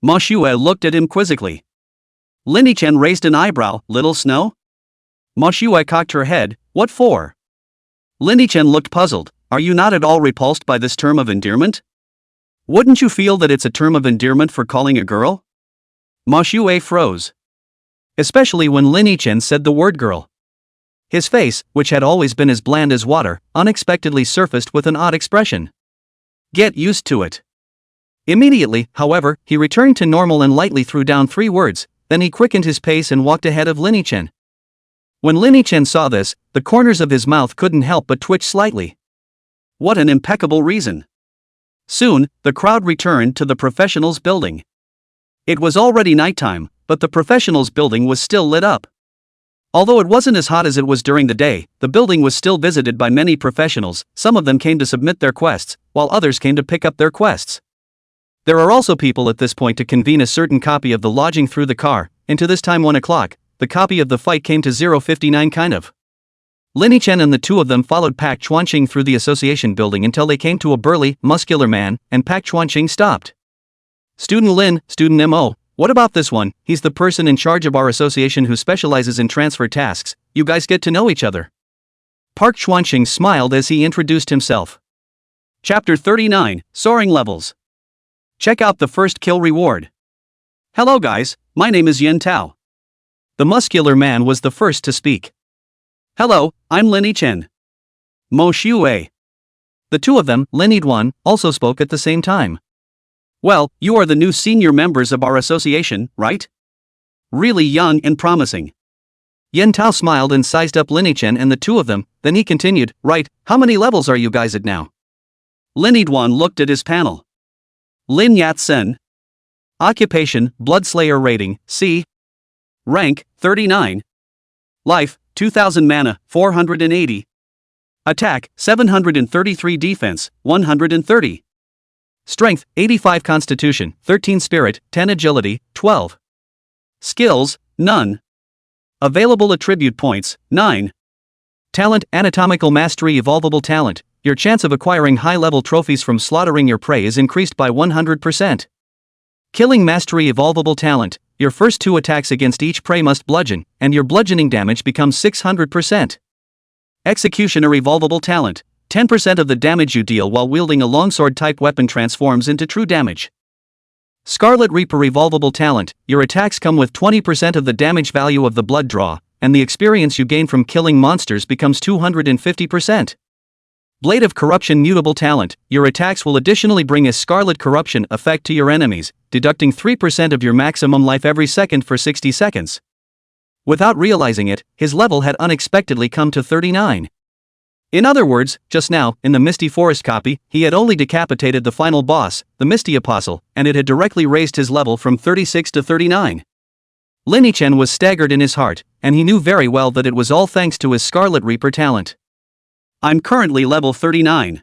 Mo Shui looked at him quizzically. Linny Chen raised an eyebrow, Little Snow? Mo Shui cocked her head, what for? Linny Chen looked puzzled. Are you not at all repulsed by this term of endearment? Wouldn't you feel that it's a term of endearment for calling a girl? Ma Shui froze. Especially when Linny Chen said the word girl. His face, which had always been as bland as water, unexpectedly surfaced with an odd expression. Get used to it. Immediately, however, he returned to normal and lightly threw down 3 words, then he quickened his pace and walked ahead of Linny Chen. When Linny Chen saw this, the corners of his mouth couldn't help but twitch slightly. What an impeccable reason. Soon, the crowd returned to the professionals' building. It was already nighttime, but the professionals' building was still lit up. Although it wasn't as hot as it was during the day, the building was still visited by many professionals. Some of them came to submit their quests, while others came to pick up their quests. There are also people at this point to convene a certain copy of the lodging through the car, and to this time 1 o'clock, the copy of the fight came to 0:59 kind of. Linny Chen and the two of them followed Pak Chuanqing through the association building until they came to a burly, muscular man, and Pak Chuanqing stopped. Student Lin, Student MO, what about this one? He's the person in charge of our association who specializes in transfer tasks. You guys get to know each other. Park Chuanqing smiled as he introduced himself. Chapter 39, Soaring Levels. Check out the first kill reward. Hello guys, my name is Yen Tao. The muscular man was the first to speak. Hello, I'm Linny Chen. Mo Xiuwei. The two of them, Lin Yiduan, also spoke at the same time. Well, you are the new senior members of our association, right? Really young and promising. Yen Tao smiled and sized up Linny Chen and the two of them, then he continued, right, how many levels are you guys at now? Lin Yiduan looked at his panel. Lin Yat-sen. Occupation, Bloodslayer rating, C. Rank, 39. Life, 2000 mana, 480. Attack, 733 defense, 130. Strength, 85 constitution, 13 spirit, 10 agility, 12. Skills, none. Available attribute points, 9. Talent, anatomical mastery, evolvable talent. Your chance of acquiring high-level trophies from slaughtering your prey is increased by 100%. Killing mastery, evolvable talent. Your first 2 attacks against each prey must bludgeon, and your bludgeoning damage becomes 600%. Executioner, evolvable talent. 10% of the damage you deal while wielding a longsword-type weapon transforms into true damage. Scarlet Reaper, evolvable talent. Your attacks come with 20% of the damage value of the blood draw, and the experience you gain from killing monsters becomes 250%. Blade of Corruption, mutable talent. Your attacks will additionally bring a Scarlet Corruption effect to your enemies, deducting 3% of your maximum life every second for 60 seconds. Without realizing it, his level had unexpectedly come to 39. In other words, just now, in the Misty Forest copy, he had only decapitated the final boss, the Misty Apostle, and it had directly raised his level from 36 to 39. Linny Chen was staggered in his heart, and he knew very well that it was all thanks to his Scarlet Reaper talent. I'm currently level 39.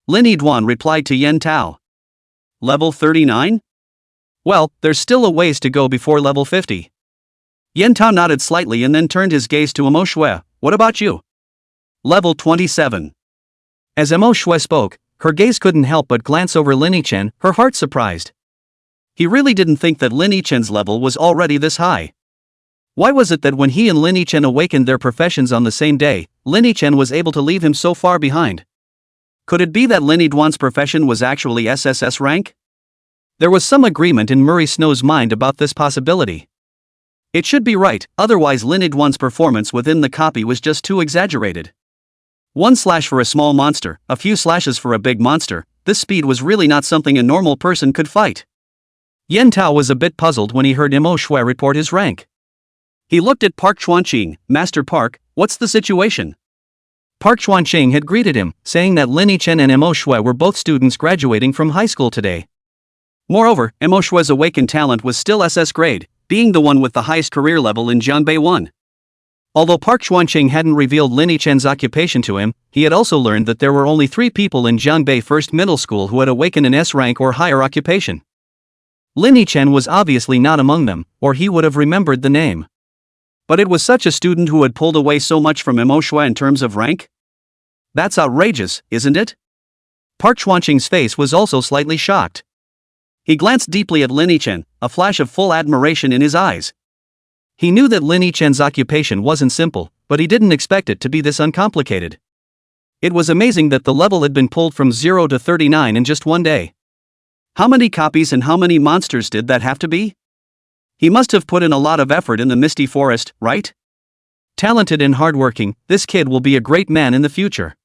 Lin Yiduan replied to Yen Tao. Level 39? Well, there's still a ways to go before level 50. Yen Tao nodded slightly and then turned his gaze to Mo Shui. What about you? Level 27. As Mo Shui spoke, her gaze couldn't help but glance over Linny Chen, her heart surprised. He really didn't think that Linny Chen's level was already this high. Why was it that when he and Linny Chen awakened their professions on the same day, Linny Chen was able to leave him so far behind? Could it be that Lin Yiduan's profession was actually SSS rank? There was some agreement in Murray Snow's mind about this possibility. It should be right, otherwise Lin Yiduan's performance within the copy was just too exaggerated. 1 slash for a small monster, a few slashes for a big monster, this speed was really not something a normal person could fight. Yen Tao was a bit puzzled when he heard Mo Shui report his rank. He looked at Park Chuanqing. Master Park, what's the situation? Park Chuanqing had greeted him, saying that Linny Chen and Mo Shui were both students graduating from high school today. Moreover, Mo Shui's awakened talent was still SS grade, being the one with the highest career level in Jianbei 1. Although Park Chuanqing hadn't revealed Linny Chen's occupation to him, he had also learned that there were only 3 people in Jianbei First Middle School who had awakened an S rank or higher occupation. Linny Chen was obviously not among them, or he would have remembered the name. But it was such a student who had pulled away so much from Mo Shui in terms of rank? That's outrageous, isn't it? Park Chuanqing's face was also slightly shocked. He glanced deeply at Linny Chen, a flash of full admiration in his eyes. He knew that Linny Chen's occupation wasn't simple, but he didn't expect it to be this uncomplicated. It was amazing that the level had been pulled from 0 to 39 in just one day. How many copies and how many monsters did that have to be? He must have put in a lot of effort in the Misty Forest, right? Talented and hardworking, this kid will be a great man in the future.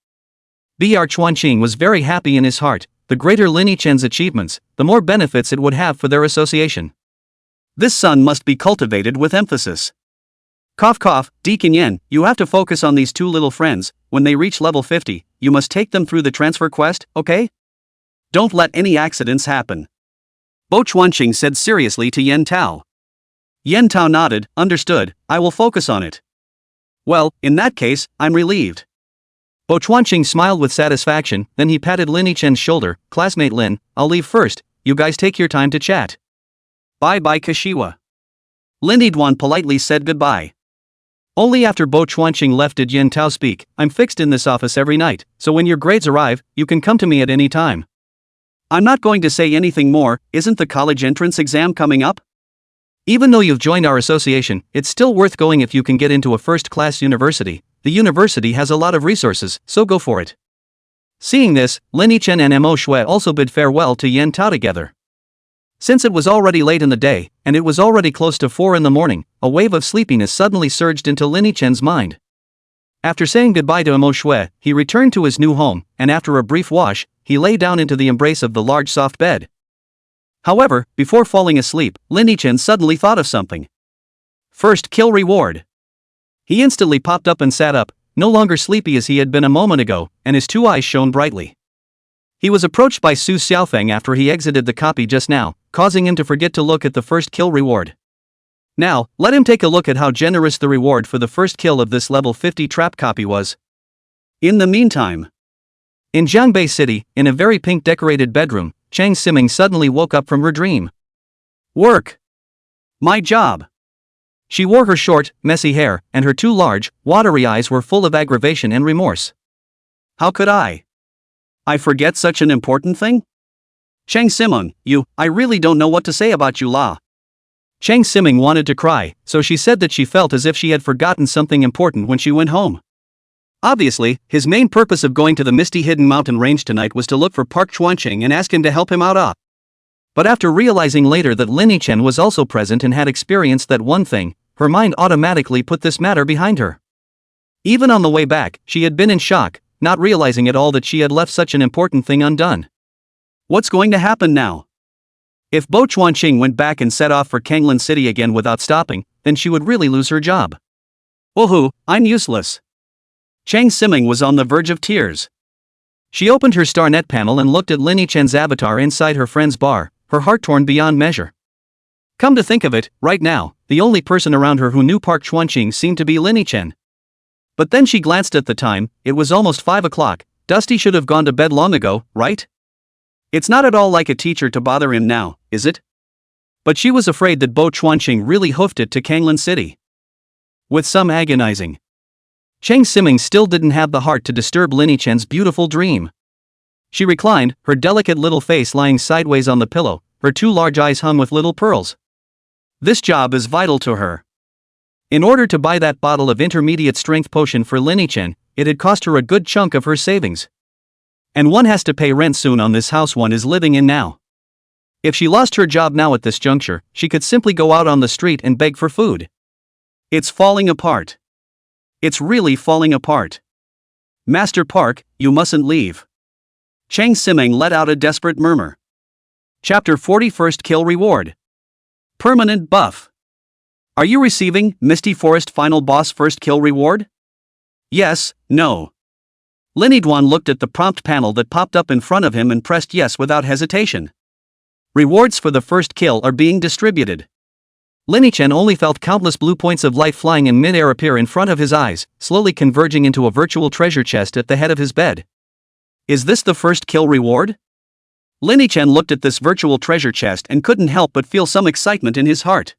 Br Chuanqing was very happy in his heart. The greater Linny Chen's achievements, the more benefits it would have for their association. This son must be cultivated with emphasis. Cough cough, Deacon Yen, you have to focus on these 2 little friends. When they reach level 50, you must take them through the transfer quest, okay? Don't let any accidents happen. Bo Chuanqing said seriously to Yen Tao. Yen Tao nodded, understood, I will focus on it. Well, in that case, I'm relieved. Bo Chuanqing smiled with satisfaction, then he patted Linny Chen's shoulder. Classmate Lin, I'll leave first, you guys take your time to chat. Bye-bye Kashiwa. Lin Yidwan politely said goodbye. Only after Bo Chuanqing left did Yin Tao speak, I'm fixed in this office every night, so when your grades arrive, you can come to me at any time. I'm not going to say anything more, isn't the college entrance exam coming up? Even though you've joined our association, it's still worth going if you can get into a first-class university. The university has a lot of resources, so go for it. Seeing this, Lin Yichen and Mo Shui also bid farewell to Yin Tao together. Since it was already late in the day, and it was already close to 4 in the morning, a wave of sleepiness suddenly surged into Lin Yichen's mind. After saying goodbye to Mo Shui, he returned to his new home, and after a brief wash, he lay down into the embrace of the large soft bed. However, before falling asleep, Lin Yichen suddenly thought of something. First kill reward. He instantly popped up and sat up, no longer sleepy as he had been a moment ago, and his two eyes shone brightly. He was approached by Su Xiaofeng after he exited the copy just now, causing him to forget to look at the first kill reward. Now, let him take a look at how generous the reward for the first kill of this level 50 trap copy was. In the meantime, in Jiangbei City, in a very pink decorated bedroom, Chang Siming suddenly woke up from her dream. Work. My job. She wore her short, messy hair, and her two large, watery eyes were full of aggravation and remorse. How could I forget such an important thing? Chang Siming, I really don't know what to say about you la. Chang Siming wanted to cry, so she said that she felt as if she had forgotten something important when she went home. Obviously, his main purpose of going to the misty hidden mountain range tonight was to look for Park Chuanqing and ask him to help him out. But after realizing later that Lin Yichen was also present and had experienced that one thing, her mind automatically put this matter behind her. Even on the way back, she had been in shock, not realizing at all that she had left such an important thing undone. What's going to happen now? If Bo Chuanqing went back and set off for Kanglin City again without stopping, then she would really lose her job. Woohoo, I'm useless. Chang Siming was on the verge of tears. She opened her StarNet panel and looked at Lin Yichen's avatar inside her friend's bar, her heart torn beyond measure. Come to think of it, right now, the only person around her who knew Park Chuanqing seemed to be Lin Yichen. But then she glanced at the time, it was almost 5 o'clock, Dusty should have gone to bed long ago, right? It's not at all like a teacher to bother him now, is it? But she was afraid that Bo Chuanqing really hoofed it to Kanglin City. With some agonizing. Chang Siming still didn't have the heart to disturb Lin Yichen's beautiful dream. She reclined, her delicate little face lying sideways on the pillow, her two large eyes hung with little pearls. This job is vital to her. In order to buy that bottle of intermediate strength potion for Lin Yichen, it had cost her a good chunk of her savings. And one has to pay rent soon on this house one is living in now. If she lost her job now at this juncture, she could simply go out on the street and beg for food. It's falling apart. It's really falling apart. Master Park, you mustn't leave. Chang Siming let out a desperate murmur. Chapter 40 First Kill Reward. Permanent buff. Are you receiving Misty Forest Final Boss First Kill Reward? Yes, no. Lin Yidwan looked at the prompt panel that popped up in front of him and pressed yes without hesitation. Rewards for the first kill are being distributed. Lin Yichen only felt countless blue points of light flying in mid-air appear in front of his eyes, slowly converging into a virtual treasure chest at the head of his bed. Is this the first kill reward? Lin Yichen looked at this virtual treasure chest and couldn't help but feel some excitement in his heart.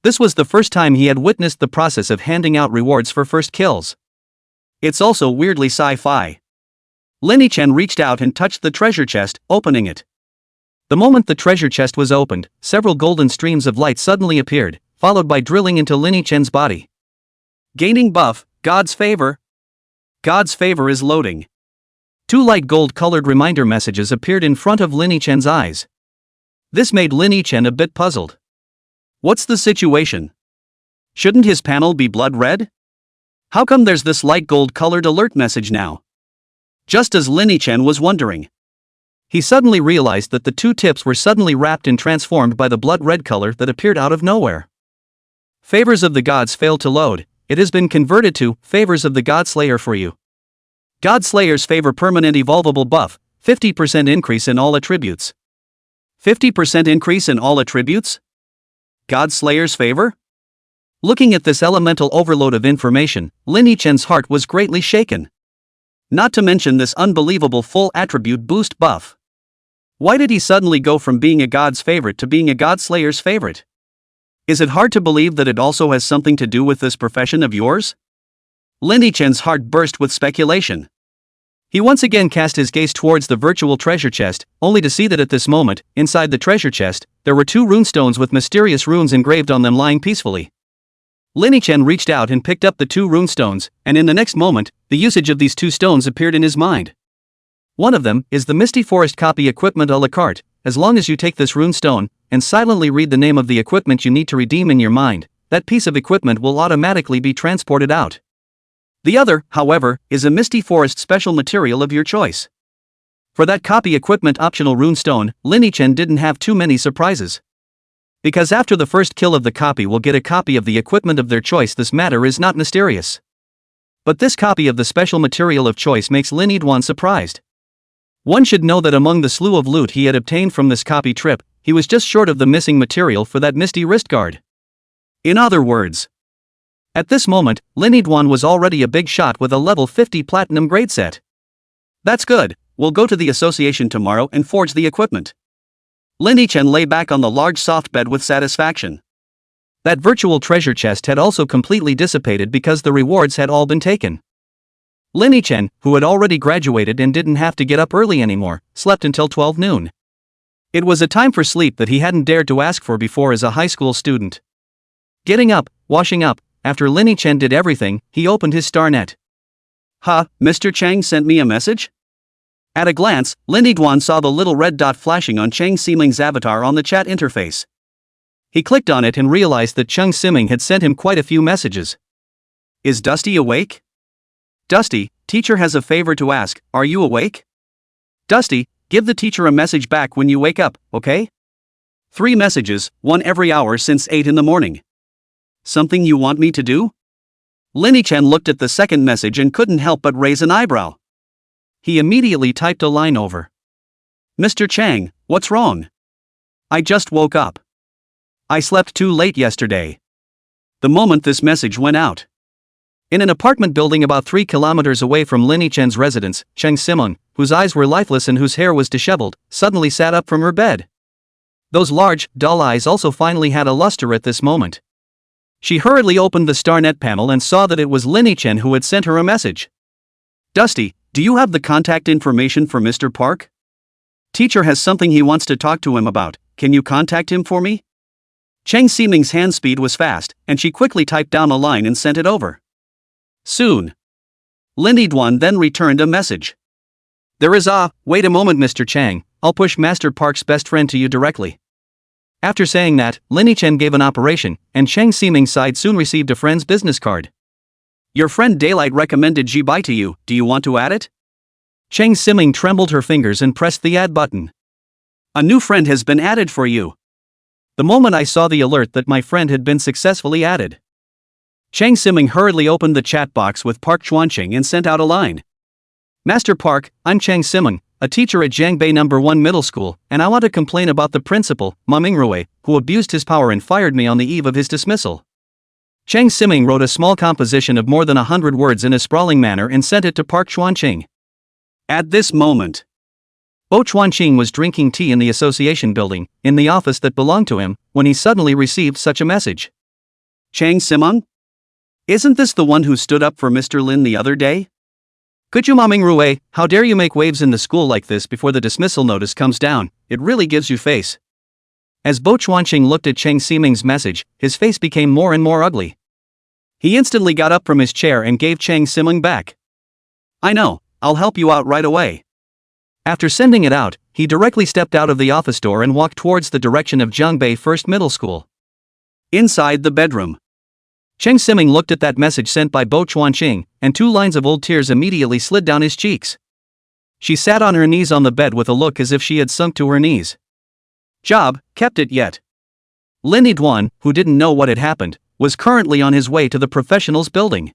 This was the first time he had witnessed the process of handing out rewards for first kills. It's also weirdly sci-fi. Lin Yichen reached out and touched the treasure chest, opening it. The moment the treasure chest was opened, several golden streams of light suddenly appeared, followed by drilling into Lin Yichen's body. Gaining buff, God's favor. God's favor is loading. 2 light gold-colored reminder messages appeared in front of Lin Yichen's eyes. This made Lin Yichen a bit puzzled. What's the situation? Shouldn't his panel be blood red? How come there's this light gold-colored alert message now? Just as Lin Yichen was wondering, he suddenly realized that the 2 tips were suddenly wrapped and transformed by the blood red color that appeared out of nowhere. Favors of the gods failed to load, it has been converted to Favors of the Godslayer for you. Godslayer's favor permanent evolvable buff, 50% increase in all attributes. 50% increase in all attributes? Godslayer's favor? Looking at this elemental overload of information, Lin Yichen's heart was greatly shaken. Not to mention this unbelievable full attribute boost buff. Why did he suddenly go from being a god's favorite to being a god slayer's favorite? Is it hard to believe that it also has something to do with this profession of yours? Lindy Chen's heart burst with speculation. He once again cast his gaze towards the virtual treasure chest, only to see that at this moment, inside the treasure chest, there were 2 runestones with mysterious runes engraved on them lying peacefully. Lindy Chen reached out and picked up the 2 runestones, and in the next moment, the usage of these 2 stones appeared in his mind. One of them is the Misty Forest copy equipment a la carte. As long as you take this runestone, and silently read the name of the equipment you need to redeem in your mind, that piece of equipment will automatically be transported out. The other, however, is a Misty Forest special material of your choice. For that copy equipment optional runestone, Lindy Chen didn't have too many surprises. Because after the first kill of the copy will get a copy of the equipment of their choice, this matter is not mysterious. But this copy of the special material of choice makes Lin Yidwan surprised. One should know that among the slew of loot he had obtained from this copy trip, he was just short of the missing material for that misty wrist guard. In other words, at this moment, Lin Yidwan was already a big shot with a level 50 platinum grade set. That's good, we'll go to the association tomorrow and forge the equipment. Lin Chen lay back on the large soft bed with satisfaction. That virtual treasure chest had also completely dissipated because the rewards had all been taken. Lin Chen, who had already graduated and didn't have to get up early anymore, slept until 12 noon. It was a time for sleep that he hadn't dared to ask for before as a high school student. Getting up, washing up, after Lin Chen did everything, he opened his StarNet. Mr. Chang sent me a message? At a glance, Lin Yidwan saw the little red dot flashing on Chang Ximing's avatar on the chat interface. He clicked on it and realized that Chang Ximing had sent him quite a few messages. Is Dusty awake? Dusty, teacher has a favor to ask, are you awake? Dusty, give the teacher a message back when you wake up, okay? 3 messages, 1 every hour since 8 in the morning. Something you want me to do? Lin Chen looked at the second message and couldn't help but raise an eyebrow. He immediately typed a line over. Mr. Chang, what's wrong? I just woke up. I slept too late yesterday. The moment this message went out. In an apartment building about 3 kilometers away from Lin Chen's residence, Chang Ximing, whose eyes were lifeless and whose hair was disheveled, suddenly sat up from her bed. Those large, dull eyes also finally had a luster at this moment. She hurriedly opened the StarNet panel and saw that it was Lin Chen who had sent her a message. Dusty, do you have the contact information for Mr. Park? Teacher has something he wants to talk to him about, can you contact him for me? Chang Ximing's hand speed was fast, and she quickly typed down a line and sent it over. Soon. Lin Yidwan then returned a message. Wait a moment Mr. Chang, I'll push Master Park's best friend to you directly. After saying that, Lin Chen gave an operation, and Chang Ximing's side soon received a friend's business card. Your friend Daylight recommended Jibai to you, do you want to add it? Chang Ximing trembled her fingers and pressed the add button. A new friend has been added for you. The moment I saw the alert that my friend had been successfully added. Chang Ximing hurriedly opened the chat box with Park Chuanqing and sent out a line. Master Park, I'm Chang Ximing, a teacher at Jiangbei No. 1 Middle School, and I want to complain about the principal, Ma Mingrui, who abused his power and fired me on the eve of his dismissal. Chang Ximing wrote a small composition of more than 100 words in a sprawling manner and sent it to Park Chuanqing. At this moment, Bo Chuanqing was drinking tea in the association building, in the office that belonged to him, when he suddenly received such a message. Chang Ximing? Isn't this the one who stood up for Mr. Lin the other day? Could you Ma Mingrui, how dare you make waves in the school like this before the dismissal notice comes down, it really gives you face. As Bo Chuanqing looked at Chang Ximing's message, his face became more and more ugly. He instantly got up from his chair and gave Chang Ximing back. I know, I'll help you out right away. After sending it out, he directly stepped out of the office door and walked towards the direction of Jiangbei First Middle School. Inside the bedroom, Chang Ximing looked at that message sent by Bo Chuanqing, and 2 lines of old tears immediately slid down his cheeks. She sat on her knees on the bed with a look as if she had sunk to her knees. Job, kept it yet. Lin Yidwan, who didn't know what had happened, was currently on his way to the professionals building.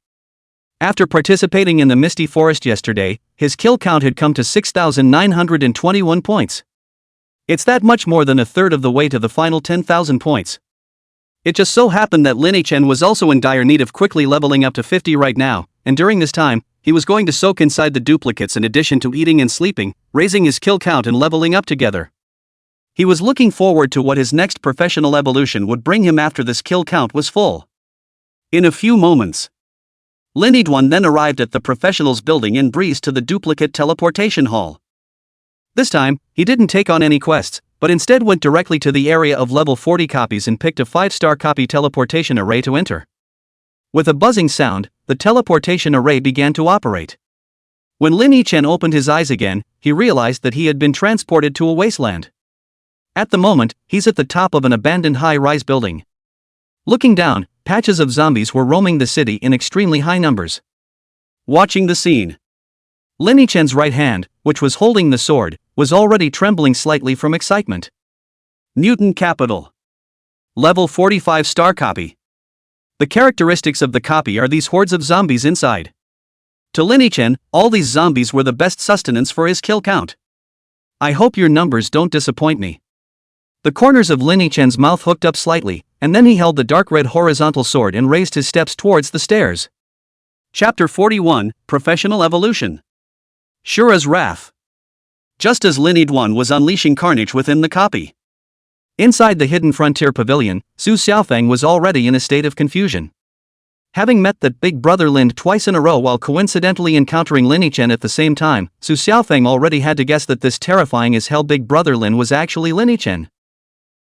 After participating in the Misty Forest yesterday, his kill count had come to 6,921 points. It's that much more than a third of the way to the final 10,000 points. It just so happened that Lin Chen was also in dire need of quickly leveling up to 50 right now, and during this time, he was going to soak inside the duplicates in addition to eating and sleeping, raising his kill count and leveling up together. He was looking forward to what his next professional evolution would bring him after this kill count was full. In a few moments, Lin Yidwan then arrived at the professionals building and breezed to the duplicate teleportation hall. This time, he didn't take on any quests, but instead went directly to the area of level 40 copies and picked a 5-star copy teleportation array to enter. With a buzzing sound, the teleportation array began to operate. When Lin Yichen opened his eyes again, he realized that he had been transported to a wasteland. At the moment, he's at the top of an abandoned high-rise building. Looking down, patches of zombies were roaming the city in extremely high numbers. Watching the scene, Lin Yichen's right hand, which was holding the sword, was already trembling slightly from excitement. Mutant Capital. Level 45 star copy. The characteristics of the copy are these hordes of zombies inside. To Lin Yichen, all these zombies were the best sustenance for his kill count. I hope your numbers don't disappoint me. The corners of Lin Yichen's mouth hooked up slightly, and then he held the dark red horizontal sword and raised his steps towards the stairs. Chapter 41, Professional Evolution. Shura's Wrath. Just as Lin Yidwan was unleashing carnage within the copy, inside the hidden frontier pavilion, Su Xiaofeng was already in a state of confusion. Having met that big brother Lin twice in a row while coincidentally encountering Lin Yichen at the same time, Su Xiaofeng already had to guess that this terrifying as hell big brother Lin was actually Lin Yichen.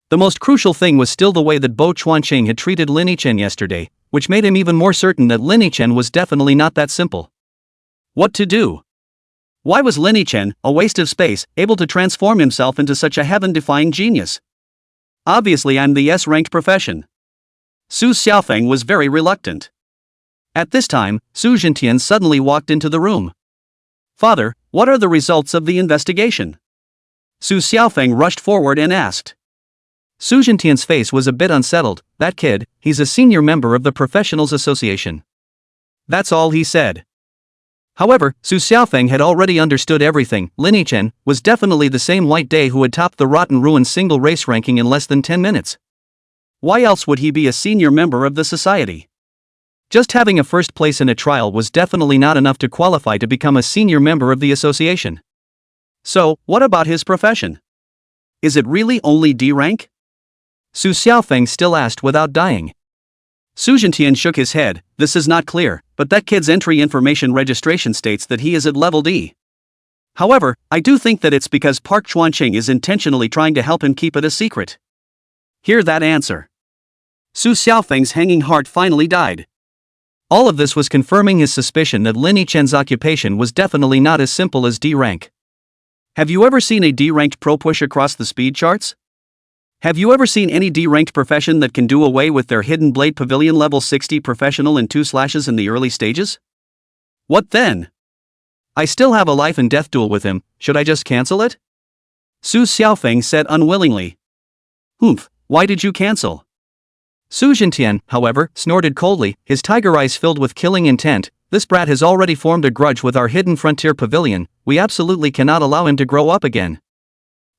The most crucial thing was still the way that Bo Chuanqing had treated Lin Yichen yesterday, which made him even more certain that Lin Yichen was definitely not that simple. What to do? Why was Lin Yichen, a waste of space, able to transform himself into such a heaven-defying genius? Obviously I'm the S-ranked profession. Su Xiaofeng was very reluctant. At this time, Su Zhentian suddenly walked into the room. Father, what are the results of the investigation? Su Xiaofeng rushed forward and asked. Su Zhentian's face was a bit unsettled. That kid, he's a senior member of the Professionals Association. That's all he said. However, Su Xiaofeng had already understood everything. Lin Yichen was definitely the same White Day who had topped the Rotten Ruins single race ranking in less than 10 minutes. Why else would he be a senior member of the society? Just having a first place in a trial was definitely not enough to qualify to become a senior member of the association. So, what about his profession? Is it really only D rank? Su Xiaofeng still asked without dying. Su Zhentian shook his head. This is not clear, but that kid's entry information registration states that he is at level D. However, I do think that it's because Park Chuanqing is intentionally trying to help him keep it a secret. Hear that answer. Su Xiaofeng's hanging heart finally died. All of this was confirming his suspicion that Lin Yichen's occupation was definitely not as simple as D rank. Have you ever seen a D-ranked pro push across the speed charts? Have you ever seen any D-ranked profession that can do away with their Hidden Blade Pavilion level 60 professional in 2 slashes in the early stages? What then? I still have a life and death duel with him, should I just cancel it? Su Xiaofeng said unwillingly. Humph, why did you cancel? Su Zhentian, however, snorted coldly, his tiger eyes filled with killing intent. This brat has already formed a grudge with our Hidden Frontier Pavilion, we absolutely cannot allow him to grow up again.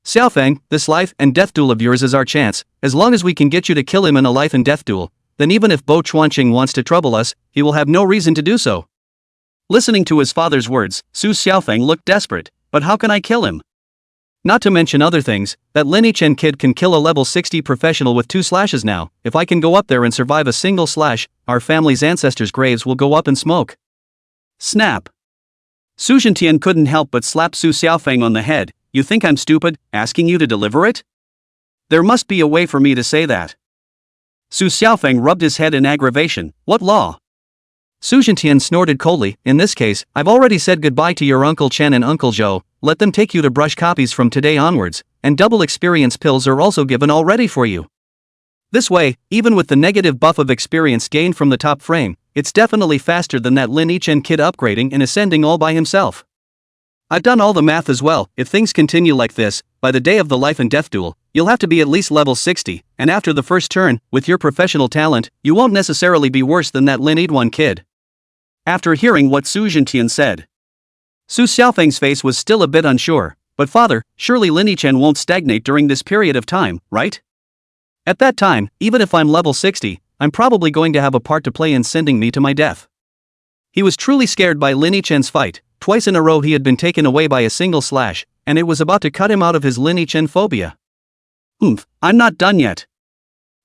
Xiaofeng, this life and death duel of yours is our chance. As long as we can get you to kill him in a life and death duel, then even if Bo Chuanqing wants to trouble us, he will have no reason to do so. Listening to his father's words, Su Xiaofeng looked desperate. But how can I kill him? Not to mention other things, that Lin Yichen kid can kill a level 60 professional with 2 slashes now. If I can go up there and survive a single slash, our family's ancestors' graves will go up in smoke. Snap. Su Zhentian couldn't help but slap Su Xiaofeng on the head. You think I'm stupid, asking you to deliver it? There must be a way for me to say that. Su Xiaofeng rubbed his head in aggravation. What law? Su Zhentian snorted coldly. In this case, I've already said goodbye to your Uncle Chen and Uncle Zhou. Let them take you to brush copies from today onwards, and double experience pills are also given already for you. This way, even with the negative buff of experience gained from the top frame, it's definitely faster than that Lin Yichen kid upgrading and ascending all by himself. I've done all the math as well. If things continue like this, by the day of the life and death duel, you'll have to be at least level 60, and after the first turn, with your professional talent, you won't necessarily be worse than that Lin Yidwan kid. After hearing what Su Zhentian said, Su Xiaofeng's face was still a bit unsure. But father, surely Lin Yichen won't stagnate during this period of time, right? At that time, even if I'm level 60, I'm probably going to have a part to play in sending me to my death. He was truly scared by Lin Yichen's fight. Twice in a row he had been taken away by a single slash, and it was about to cut him out of his Lin Yichen phobia. I'm not done yet.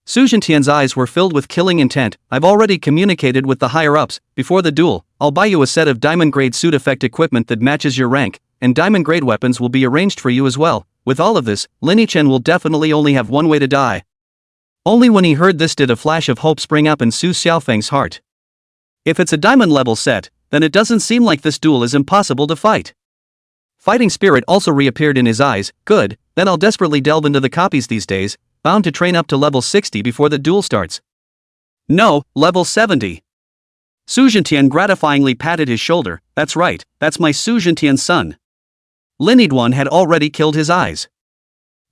Su Jintian's eyes were filled with killing intent. I've already communicated with the higher-ups. Before the duel, I'll buy you a set of diamond-grade suit effect equipment that matches your rank, and diamond-grade weapons will be arranged for you as well. With all of this, Lin Chen will definitely only have one way to die. Only when he heard this did a flash of hope spring up in Su Xiaofeng's heart. If it's a diamond-level set, then it doesn't seem like this duel is impossible to fight. Fighting spirit also reappeared in his eyes. Good, then I'll desperately delve into the copies these days, bound to train up to level 60 before the duel starts. No, level 70. Su Jintian gratifyingly patted his shoulder. That's right, that's my Su Jintian's son. Lin Yiguan had already killed his eyes.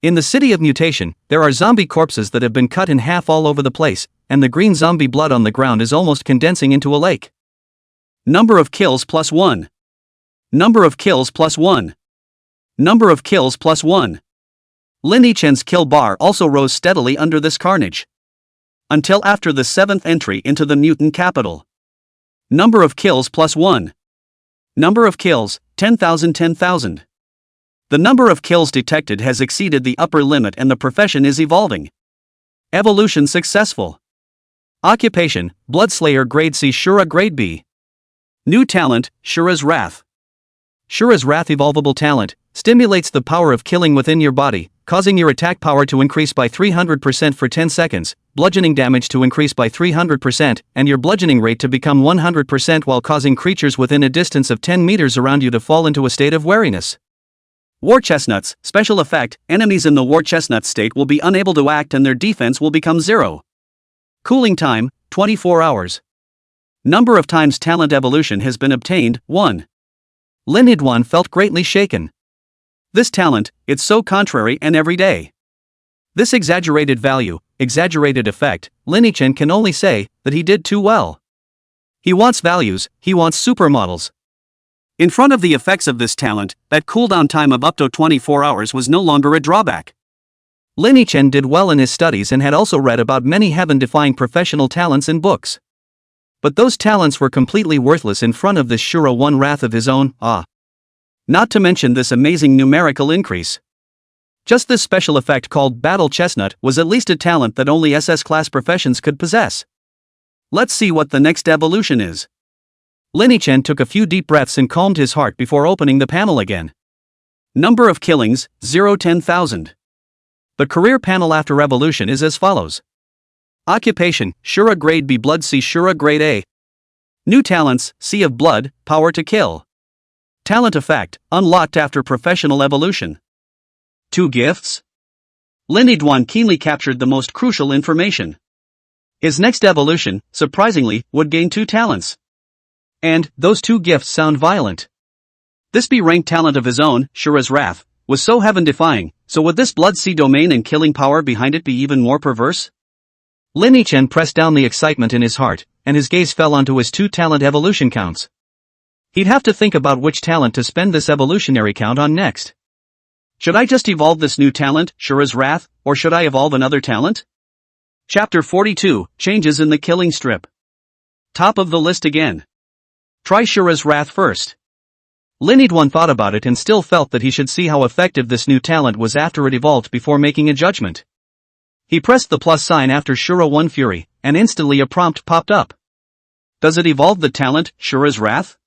In the city of mutation, there are zombie corpses that have been cut in half all over the place, and the green zombie blood on the ground is almost condensing into a lake. Number of kills plus 1. Number of kills plus 1. Number of kills plus 1. Lin Yichen's kill bar also rose steadily under this carnage. Until after the 7th entry into the mutant capital. Number of kills plus 1. Number of kills, 10,000 10,000. The number of kills detected has exceeded the upper limit and the profession is evolving. Evolution successful. Occupation, Bloodslayer grade C Shura grade B. New talent, Shura's Wrath. Shura's Wrath evolvable talent, stimulates the power of killing within your body, causing your attack power to increase by 300% for 10 seconds, bludgeoning damage to increase by 300%, and your bludgeoning rate to become 100% while causing creatures within a distance of 10 meters around you to fall into a state of wariness. War Chestnuts, special effect, enemies in the War Chestnut state will be unable to act and their defense will become 0. Cooling time, 24 hours. Number of times talent evolution has been obtained, 1. Lin Yiguan felt greatly shaken. This talent, it's so contrary and everyday. This exaggerated value, exaggerated effect, Lin Yichen can only say that he did too well. He wants values, he wants supermodels. In front of the effects of this talent, that cooldown time of up to 24 hours was no longer a drawback. Lin Yichen did well in his studies and had also read about many heaven-defying professional talents in books. But those talents were completely worthless in front of this Shura 1 wrath of his own, Not to mention this amazing numerical increase. Just this special effect called Battle Chestnut was at least a talent that only SS-class professions could possess. Let's see what the next evolution is. Lin Yichen took a few deep breaths and calmed his heart before opening the panel again. Number of killings, 0 10,000. The career panel after evolution is as follows. Occupation, Shura grade B Blood C Shura grade A. New talents, Sea of Blood, Power to Kill. Talent effect, unlocked after professional evolution. 2 gifts? Lin Yiguan keenly captured the most crucial information. His next evolution, surprisingly, would gain 2 talents. And, those 2 gifts sound violent. This B-ranked talent of his own, Shura's Wrath, was so heaven-defying, so would this Blood Sea domain and killing power behind it be even more perverse? Lin Yichen pressed down the excitement in his heart, and his gaze fell onto his 2 talent evolution counts. He'd have to think about which talent to spend this evolutionary count on next. Should I just evolve this new talent, Shura's Wrath, or should I evolve another talent? Chapter 42, Changes in the Killing Strip. Top of the list again. Try Shura's Wrath first. Lin Yiguan thought about it and still felt that he should see how effective this new talent was after it evolved before making a judgment. He pressed the plus sign after Shura 1 Fury, and instantly a prompt popped up. Does it evolve the talent, Shura's Wrath?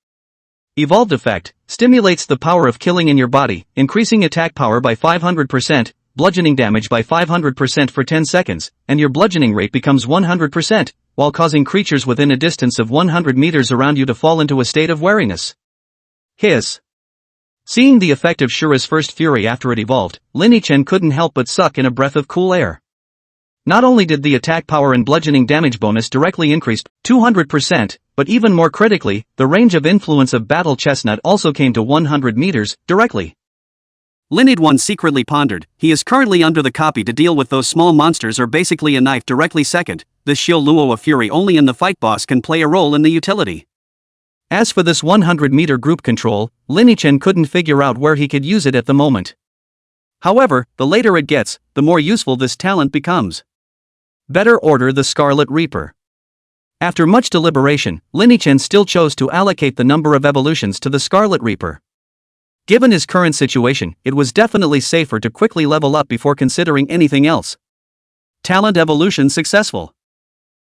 Evolved effect, stimulates the power of killing in your body, increasing attack power by 500%, bludgeoning damage by 500% for 10 seconds, and your bludgeoning rate becomes 100%, while causing creatures within a distance of 100 meters around you to fall into a state of wariness. Hiss. Seeing the effect of Shura's first Fury after it evolved, Lin Yichen couldn't help but suck in a breath of cool air. Not only did the attack power and bludgeoning damage bonus directly increase 200%, but even more critically, the range of influence of Battle Chestnut also came to 100 meters, directly. Lin Yiguan secretly pondered, he is currently under the copy to deal with those small monsters or basically a knife directly second, this Xiao Luo of Fury only in the fight boss can play a role in the utility. As for this 100-meter group control, Lin Yichen couldn't figure out where he could use it at the moment. However, the later it gets, the more useful this talent becomes. Better order the Scarlet Reaper. After much deliberation, Lin Yichen still chose to allocate the number of evolutions to the Scarlet Reaper. Given his current situation, it was definitely safer to quickly level up before considering anything else. Talent evolution successful.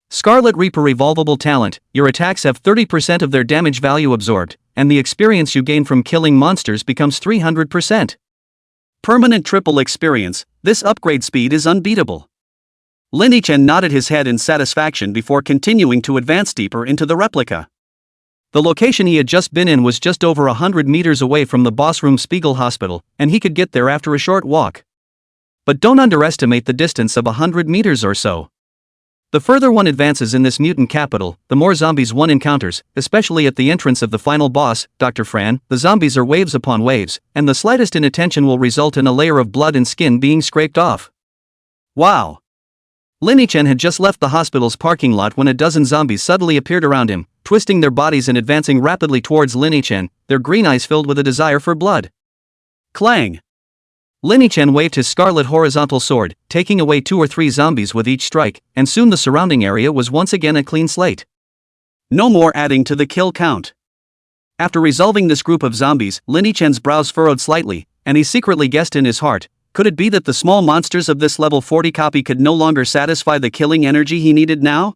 Scarlet Reaper Revolvable Talent, your attacks have 30% of their damage value absorbed, and the experience you gain from killing monsters becomes 300%. Permanent triple experience, this upgrade speed is unbeatable. Lin-Chen nodded his head in satisfaction before continuing to advance deeper into the replica. The location he had just been in was just over 100 meters away from the boss room Spiegel Hospital, and he could get there after a short walk. But don't underestimate the distance of 100 meters or so. The further one advances in this mutant capital, the more zombies one encounters, especially at the entrance of the final boss, Dr. Fran. The zombies are waves upon waves, and the slightest inattention will result in a layer of blood and skin being scraped off. Wow! Lin-Chen had just left the hospital's parking lot when a dozen zombies suddenly appeared around him, twisting their bodies and advancing rapidly towards Lin-Chen, their green eyes filled with a desire for blood. Clang! Lin-Chen waved his scarlet horizontal sword, taking away 2 or 3 zombies with each strike, and soon the surrounding area was once again a clean slate. No more adding to the kill count. After resolving this group of zombies, Lin-Chen's brows furrowed slightly, and he secretly guessed in his heart, could it be that the small monsters of this level 40 copy could no longer satisfy the killing energy he needed now?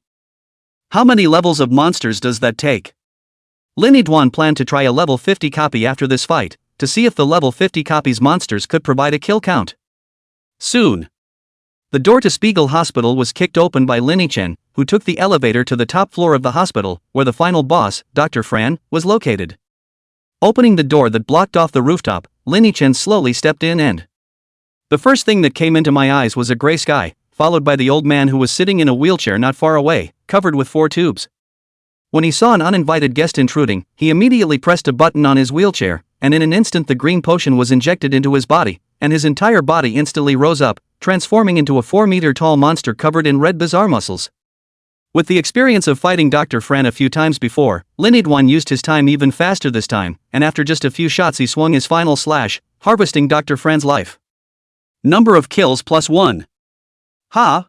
How many levels of monsters does that take? Lin-Duan planned to try a level 50 copy after this fight, to see if the level 50 copies monsters could provide a kill count. Soon. The door to Spiegel Hospital was kicked open by Lin-Chen, who took the elevator to the top floor of the hospital, where the final boss, Dr. Fran, was located. Opening the door that blocked off the rooftop, Lin-Chen slowly stepped in and... The first thing that came into my eyes was a gray sky, followed by the old man who was sitting in a wheelchair not far away, covered with 4 tubes. When he saw an uninvited guest intruding, he immediately pressed a button on his wheelchair, and in an instant the green potion was injected into his body, and his entire body instantly rose up, transforming into a 4-meter-tall monster covered in red bizarre muscles. With the experience of fighting Dr. Fran a few times before, Lin-Duan used his time even faster this time, and after just a few shots he swung his final slash, harvesting Dr. Fran's life. Number of kills +1. Ha!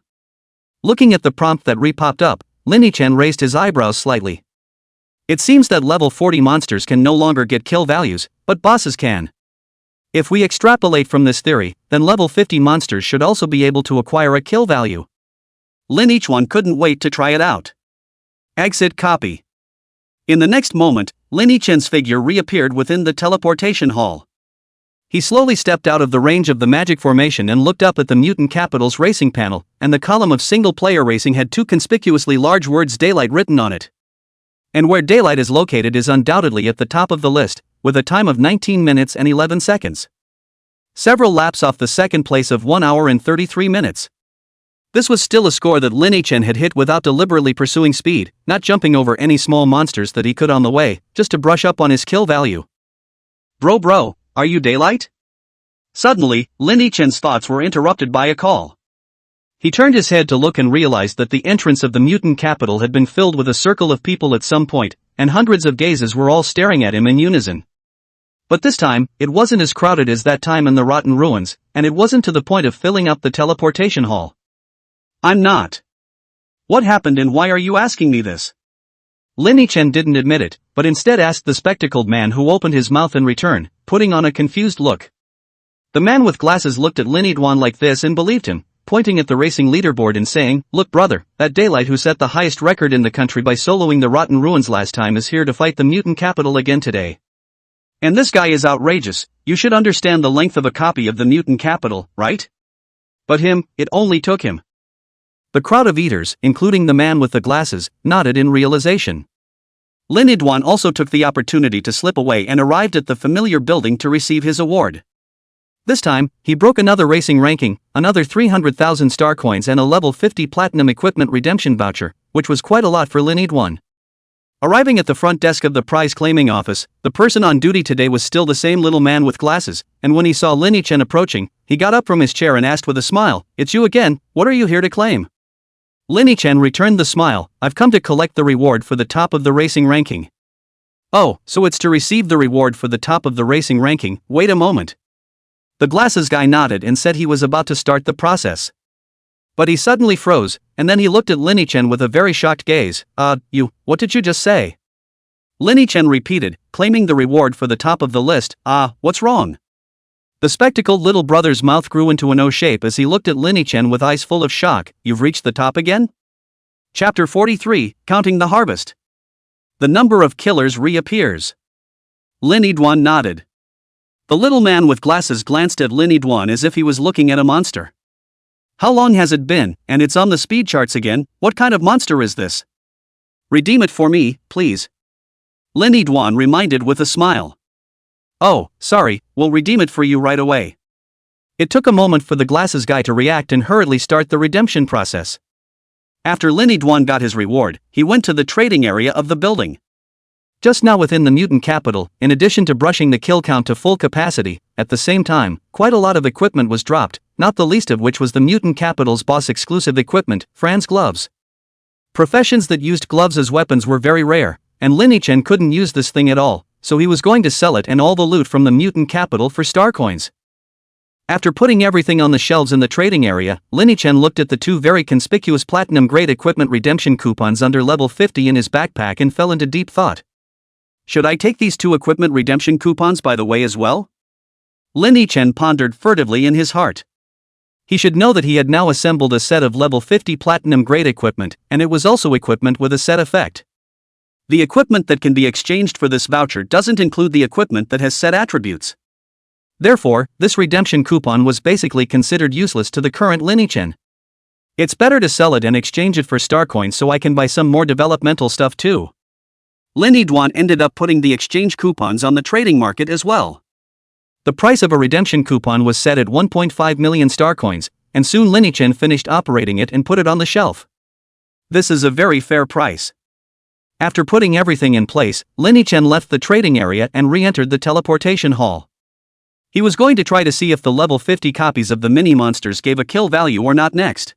Looking at the prompt that re-popped up, Lin-Chen raised his eyebrows slightly. It seems that level 40 monsters can no longer get kill values, but bosses can. If we extrapolate from this theory, then level 50 monsters should also be able to acquire a kill value. Lin-Chen couldn't wait to try it out. Exit copy. In the next moment, Lin-Chen's figure reappeared within the teleportation hall. He slowly stepped out of the range of the magic formation and looked up at the mutant capital's racing panel, and the column of single-player racing had 2 conspicuously large words Daylight written on it. And where Daylight is located is undoubtedly at the top of the list, with a time of 19 minutes and 11 seconds. Several laps off the second place of 1 hour and 33 minutes. This was still a score that Lin-Chen had hit without deliberately pursuing speed, not jumping over any small monsters that he could on the way, just to brush up on his kill value. Bro, are you Daylight? Suddenly, Lin-Chen's thoughts were interrupted by a call. He turned his head to look and realized that the entrance of the mutant capital had been filled with a circle of people at some point, and hundreds of gazes were all staring at him in unison. But this time, it wasn't as crowded as that time in the rotten ruins, and it wasn't to the point of filling up the teleportation hall. I'm not. What happened and why are you asking me this? Lin-Chen didn't admit it, but instead asked the spectacled man who opened his mouth in return, putting on a confused look. The man with glasses looked at Lin-Duan like this and believed him, pointing at the racing leaderboard and saying, "Look brother, that Daylight who set the highest record in the country by soloing the rotten ruins last time is here to fight the mutant capital again today. And this guy is outrageous, you should understand the length of a copy of the mutant capital, right? But it only took him." The crowd of eaters, including the man with the glasses, nodded in realization. Lin-Duan also took the opportunity to slip away and arrived at the familiar building to receive his award. This time, he broke another racing ranking, another 300,000 star coins and a level 50 platinum equipment redemption voucher, which was quite a lot for Lin-Duan. Arriving at the front desk of the prize-claiming office, the person on duty today was still the same little man with glasses, and when he saw Lin-Chen approaching, he got up from his chair and asked with a smile, "It's you again, what are you here to claim?" Lin-Chen returned the smile, "I've come to collect the reward for the top of the racing ranking." "Oh, so it's to receive the reward for the top of the racing ranking, wait a moment." The glasses guy nodded and said he was about to start the process. But he suddenly froze, and then he looked at Lin-Chen with a very shocked gaze. What did you just say?" Lini-chan repeated, claiming the reward for the top of the list. Ah, what's wrong? The spectacled little brother's mouth grew into an O shape as he looked at Lini-chan with eyes full of shock. You've reached the top again? Chapter 43, Counting the Harvest. The number of killers reappears. Lini-dwan nodded. The little man with glasses glanced at Lini-dwan as if he was looking at a monster. How long has it been, and it's on the speed charts again? What kind of monster is this? Redeem it for me, please. Lini-dwan reminded with a smile. Oh, sorry, we'll redeem it for you right away. It took a moment for the glasses guy to react and hurriedly start the redemption process. After Lini-dwan got his reward, he went to the trading area of the building. Just now within the mutant capital, in addition to brushing the kill count to full capacity, at the same time, quite a lot of equipment was dropped, not the least of which was the mutant capital's boss exclusive equipment, Fran's gloves. Professions that used gloves as weapons were very rare, and Lini-chan couldn't use this thing at all, so he was going to sell it and all the loot from the mutant capital for star coins. After putting everything on the shelves in the trading area, Lini-chan looked at the two very conspicuous platinum-grade equipment redemption coupons under level 50 in his backpack and fell into deep thought. Should I take these two equipment redemption coupons by the way as well? Lini-chan pondered furtively in his heart. He should know that he had now assembled a set of level 50 platinum-grade equipment, and it was also equipment with a set effect. The equipment that can be exchanged for this voucher doesn't include the equipment that has set attributes. Therefore, this redemption coupon was basically considered useless to the current Lini-chan. It's better to sell it and exchange it for star coins so I can buy some more developmental stuff too. Lini-dwan ended up putting the exchange coupons on the trading market as well. The price of a redemption coupon was set at 1.5 million star coins, and soon Lini-chan finished operating it and put it on the shelf. This is a very fair price. After putting everything in place, Lini-chan left the trading area and re-entered the teleportation hall. He was going to try to see if the level 50 copies of the mini-monsters gave a kill value or not next.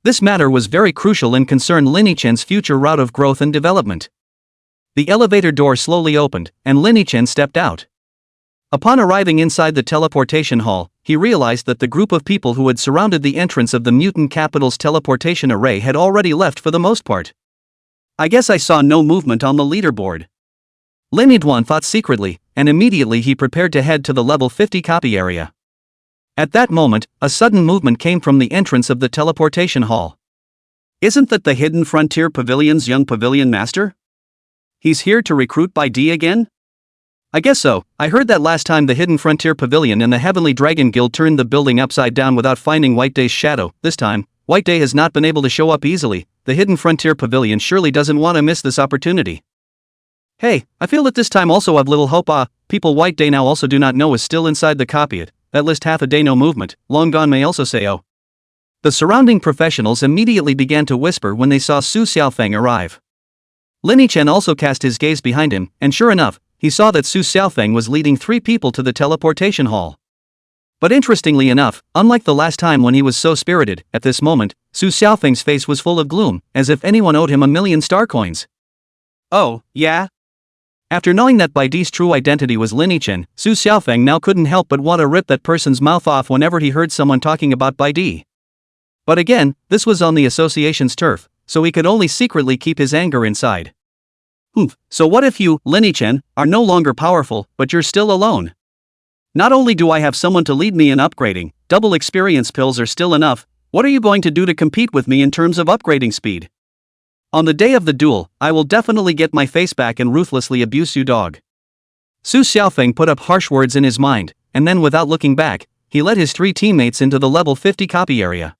This matter was very crucial and concerned Lini-chan's future route of growth and development. The elevator door slowly opened, and Lini-chan stepped out. Upon arriving inside the teleportation hall, he realized that the group of people who had surrounded the entrance of the mutant capital's teleportation array had already left for the most part. I guess I saw no movement on the leaderboard. Lini-dwan thought secretly, and immediately he prepared to head to the level 50 copy area. At that moment, a sudden movement came from the entrance of the teleportation hall. Isn't that the Hidden Frontier Pavilion's young pavilion master? He's here to recruit by D again? I guess so. I heard that last time the Hidden Frontier Pavilion and the Heavenly Dragon Guild turned the building upside down without finding White Day's shadow. This time, White Day has not been able to show up easily. The Hidden Frontier Pavilion surely doesn't want to miss this opportunity. Hey, I feel that this time also have little hope. People White Day now also do not know is still inside the copy it. That list half a day no movement, long gone may also say oh. The surrounding professionals immediately began to whisper when they saw Su Xiaofeng arrive. Lini-chan also cast his gaze behind him, and sure enough, he saw that Su Xiaofeng was leading 3 people to the teleportation hall. But interestingly enough, unlike the last time when he was so spirited, at this moment, Su Xiaofeng's face was full of gloom, as if anyone owed him 1,000,000 star coins. Oh, yeah? After knowing that Bai Di's true identity was Lini-chan, Su Xiaofeng now couldn't help but want to rip that person's mouth off whenever he heard someone talking about Bai Di. But again, this was on the association's turf, so he could only secretly keep his anger inside. So what if you, Lini-chan, are no longer powerful, but you're still alone? Not only do I have someone to lead me in upgrading, double experience pills are still enough. What are you going to do to compete with me in terms of upgrading speed? On the day of the duel, I will definitely get my face back and ruthlessly abuse you, dog. Su Xiaofeng put up harsh words in his mind, and then without looking back, he led his 3 teammates into the level 50 copy area.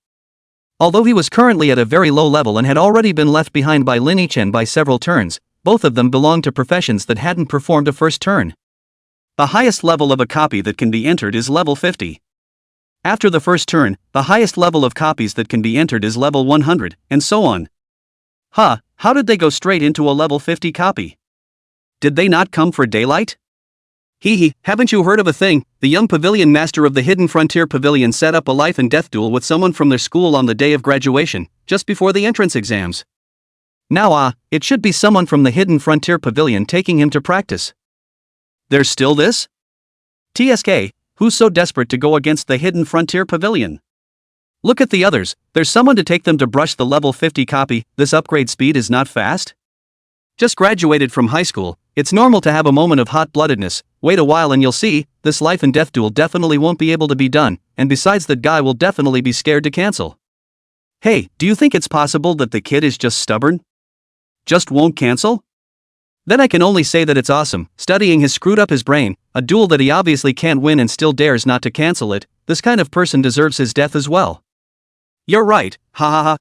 Although he was currently at a very low level and had already been left behind by Lini-chan by several turns, both of them belonged to professions that hadn't performed a first turn. The highest level of a copy that can be entered is level 50. After the first turn, the highest level of copies that can be entered is level 100, and so on. How did they go straight into a level 50 copy? Did they not come for daylight? Haven't you heard of a thing? The young pavilion master of the Hidden Frontier Pavilion set up a life and death duel with someone from their school on the day of graduation, just before the entrance exams. Now it should be someone from the Hidden Frontier Pavilion taking him to practice. There's still this? TSK, who's so desperate to go against the Hidden Frontier Pavilion? Look at the others, there's someone to take them to brush the level 50 copy. This upgrade speed is not fast? Just graduated from high school, it's normal to have a moment of hot-bloodedness. Wait a while and you'll see, this life and death duel definitely won't be able to be done, and besides that guy will definitely be scared to cancel. Hey, do you think it's possible that the kid is just stubborn? Just won't cancel? Then I can only say that it's awesome. Studying has screwed up his brain, a duel that he obviously can't win and still dares not to cancel it. This kind of person deserves his death as well. You're right, ha ha ha.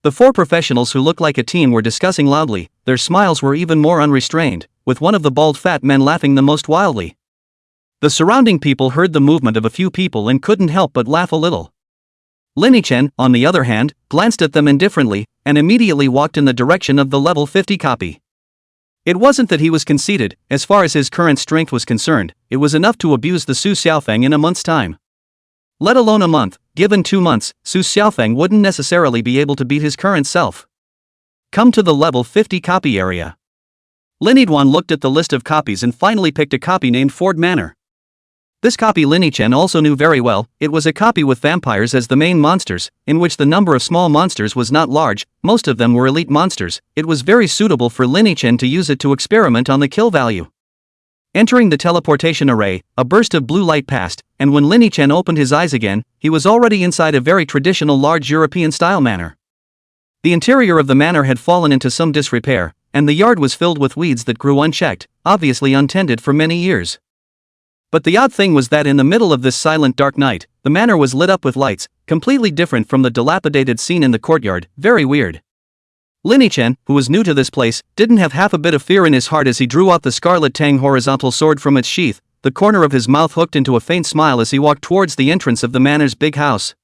The four professionals who looked like a team were discussing loudly. Their smiles were even more unrestrained, with one of the bald fat men laughing the most wildly. The surrounding people heard the movement of a few people and couldn't help but laugh a little. Lin-Chen, on the other hand, glanced at them indifferently, and immediately walked in the direction of the level 50 copy. It wasn't that he was conceited. As far as his current strength was concerned, it was enough to abuse the Su Xiaofeng in a month's time. Let alone a month. Given 2 months, Su Xiaofeng wouldn't necessarily be able to beat his current self. Come to the level 50 copy area. Lin Yidwan looked at the list of copies and finally picked a copy named Ford Manor. This copy Lin-Chen also knew very well. It was a copy with vampires as the main monsters, in which the number of small monsters was not large. Most of them were elite monsters. It was very suitable for Lin-Chen to use it to experiment on the kill value. Entering the teleportation array, a burst of blue light passed, and when Lin-Chen opened his eyes again, he was already inside a very traditional large European-style manor. The interior of the manor had fallen into some disrepair, and the yard was filled with weeds that grew unchecked, obviously untended for many years. But the odd thing was that in the middle of this silent dark night, the manor was lit up with lights, completely different from the dilapidated scene in the courtyard. Very weird. Lin-Chen, who was new to this place, didn't have half a bit of fear in his heart as he drew out the Scarlet Tang horizontal sword from its sheath, the corner of his mouth hooked into a faint smile as he walked towards the entrance of the manor's big house.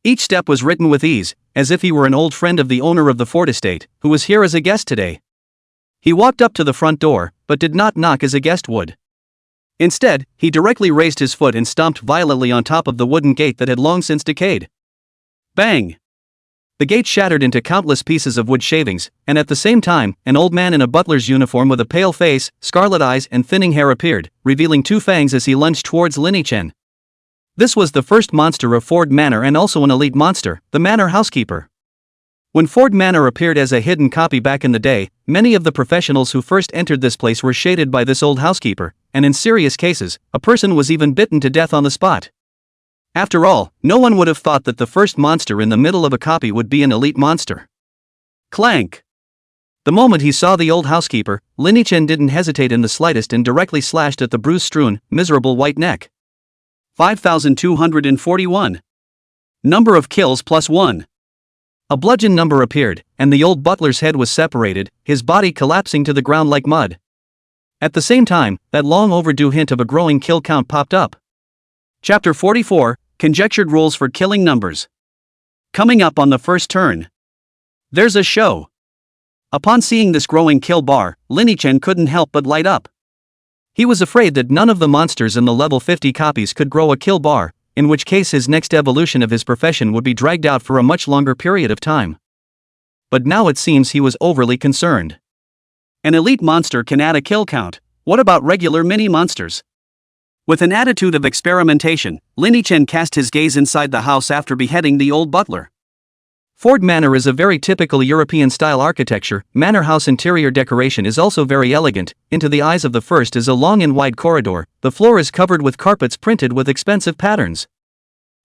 Each step was written with ease, as if he were an old friend of the owner of the Ford estate, who was here as a guest today. He walked up to the front door, but did not knock as a guest would. Instead, he directly raised his foot and stomped violently on top of the wooden gate that had long since decayed. Bang! The gate shattered into countless pieces of wood shavings, and at the same time, an old man in a butler's uniform with a pale face, scarlet eyes and thinning hair appeared, revealing 2 fangs as he lunged towards Lin-Chen. This was the first monster of Ford Manor and also an elite monster, the manor housekeeper. When Ford Manor appeared as a hidden copy back in the day, many of the professionals who first entered this place were shaded by this old housekeeper, and in serious cases, a person was even bitten to death on the spot. After all, no one would have thought that the first monster in the middle of a copy would be an elite monster. Clank! The moment he saw the old housekeeper, Lin-Chen didn't hesitate in the slightest and directly slashed at the bruise-strewn, miserable white neck. 5,241. Number of kills +1. A bludgeon number appeared, and the old butler's head was separated, his body collapsing to the ground like mud. At the same time, that long overdue hint of a growing kill count popped up. Chapter 44, Conjectured Rules for Killing Numbers. Coming up on the first turn. There's a show. Upon seeing this growing kill bar, Lin-Chen couldn't help but light up. He was afraid that none of the monsters in the level 50 copies could grow a kill bar, in which case his next evolution of his profession would be dragged out for a much longer period of time. But now it seems he was overly concerned. An elite monster can add a kill count. What about regular mini-monsters? With an attitude of experimentation, Lin-Chen cast his gaze inside the house after beheading the old butler. Ford Manor is a very typical European-style architecture. Manor house interior decoration is also very elegant. Into the eyes of the first is a long and wide corridor. The floor is covered with carpets printed with expensive patterns.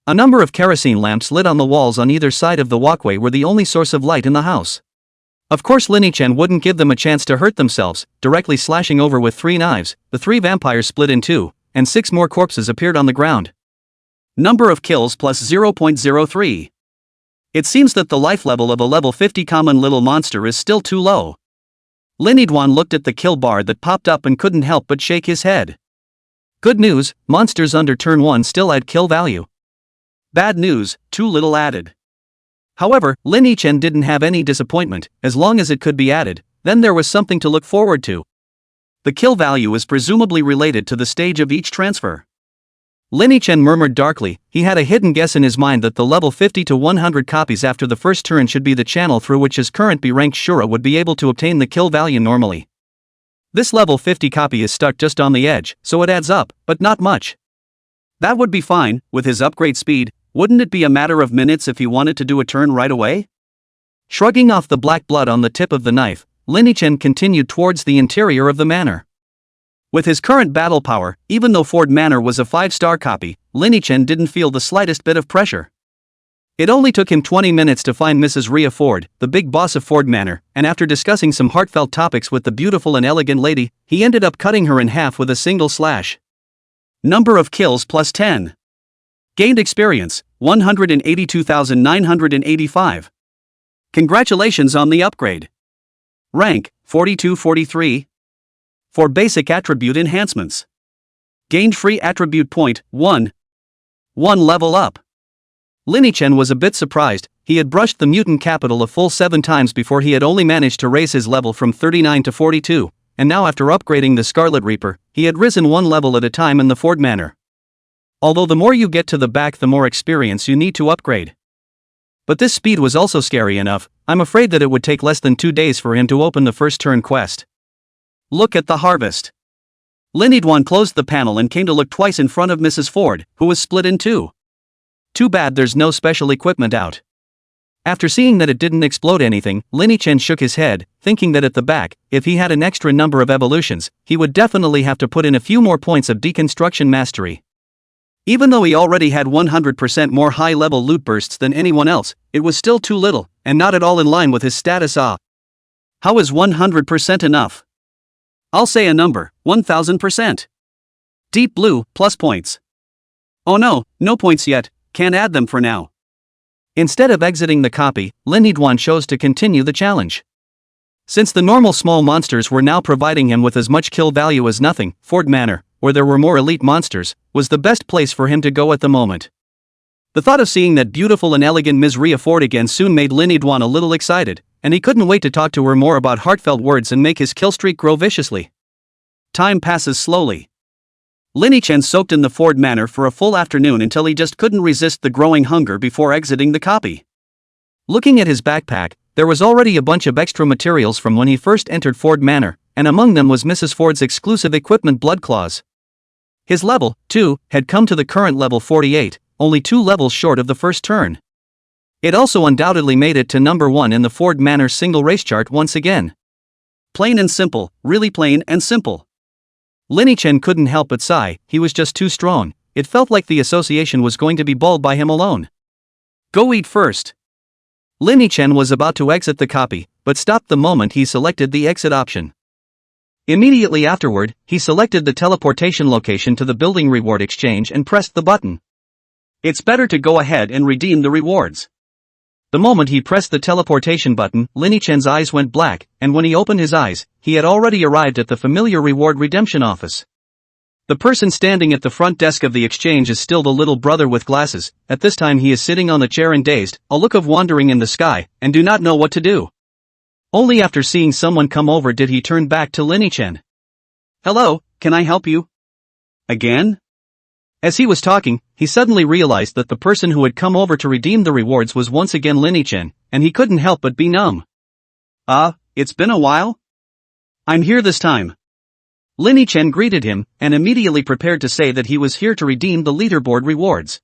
A number of kerosene lamps lit on the walls on either side of the walkway were the only source of light in the house. Of course Lin-Chen wouldn't give them a chance to hurt themselves, directly slashing over with 3 knives. The 3 vampires split in 2, and 6 more corpses appeared on the ground. Number of kills +0.03. It seems that the life level of a level 50 common little monster is still too low. Lin Yidwan looked at the kill bar that popped up and couldn't help but shake his head. Good news, monsters under turn 1 still add kill value. Bad news, too little added. However, Lin-Chen didn't have any disappointment. As long as it could be added, then there was something to look forward to. The kill value is presumably related to the stage of each transfer. Lin-Chen murmured darkly. He had a hidden guess in his mind that the level 50 to 100 copies after the first turn should be the channel through which his current B-ranked Shura would be able to obtain the kill value normally. This level 50 copy is stuck just on the edge, so it adds up, but not much. That would be fine. With his upgrade speed, wouldn't it be a matter of minutes if he wanted to do a turn right away? Shrugging off the black blood on the tip of the knife, Lin Yichen continued towards the interior of the manor. With his current battle power, even though Ford Manor was a 5-star copy, Lin Yichen didn't feel the slightest bit of pressure. It only took him 20 minutes to find Mrs. Rhea Ford, the big boss of Ford Manor, and after discussing some heartfelt topics with the beautiful and elegant lady, he ended up cutting her in half with a single slash. Number of kills plus 10. Gained experience, 182,985. Congratulations on the upgrade. Rank, 42-43. For basic attribute enhancements. Gained free attribute point, 1. 1 level up. Lin Yichen was a bit surprised. He had brushed the mutant capital a full 7 times before he had only managed to raise his level from 39 to 42, and now after upgrading the Scarlet Reaper, he had risen 1 level at a time in the Ford Manor. Although the more you get to the back the more experience you need to upgrade. But this speed was also scary enough. I'm afraid that it would take less than 2 days for him to open the first turn quest. Look at the harvest. Lin Yichen closed the panel and came to look twice in front of Mrs. Ford, who was split in 2. Too bad there's no special equipment out. After seeing that it didn't explode anything, Lin Yichen shook his head, thinking that at the back, if he had an extra number of evolutions, he would definitely have to put in a few more points of deconstruction mastery. Even though he already had 100% more high-level loot bursts than anyone else, it was still too little, and not at all in line with his status. How is 100% enough? I'll say a number, 1000%. Deep blue, plus points. Oh no, no points yet. Can't add them for now. Instead of exiting the copy, Lin Yichen chose to continue the challenge. Since the normal small monsters were now providing him with as much kill value as nothing, Ford Manor, where there were more elite monsters, was the best place for him to go at the moment. The thought of seeing that beautiful and elegant Ms. Rhea Ford again soon made Lin Yichen a little excited, and he couldn't wait to talk to her more about heartfelt words and make his kill streak grow viciously. Time passes slowly. Lin Yichen soaked in the Ford Manor for a full afternoon until he just couldn't resist the growing hunger before exiting the copy. Looking at his backpack, there was already a bunch of extra materials from when he first entered Ford Manor, and among them was Mrs. Ford's exclusive equipment Blood Claws. His level, too, had come to the current level 48, only 2 levels short of the first turn. It also undoubtedly made it to number 1 in the Ford Manor single race chart once again. Plain and simple, really plain and simple. Lin Yichen couldn't help but sigh. He was just too strong. It felt like the association was going to be balled by him alone. Go eat first. Lin Yichen was about to exit the copy, but stopped the moment he selected the exit option. Immediately afterward, he selected the teleportation location to the building reward exchange and pressed the button. It's better to go ahead and redeem the rewards. The moment he pressed the teleportation button, Lin Yichen's eyes went black, and when he opened his eyes, he had already arrived at the familiar reward redemption office. The person standing at the front desk of the exchange is still the little brother with glasses. At this time he is sitting on the chair and dazed, a look of wandering in the sky, and do not know what to do. Only after seeing someone come over did he turn back to Lin Yichen. Hello, can I help you? Again? As he was talking, he suddenly realized that the person who had come over to redeem the rewards was once again Lin Yichen, and he couldn't help but be numb. It's been a while? I'm here this time. Lin Yichen greeted him, and immediately prepared to say that he was here to redeem the leaderboard rewards.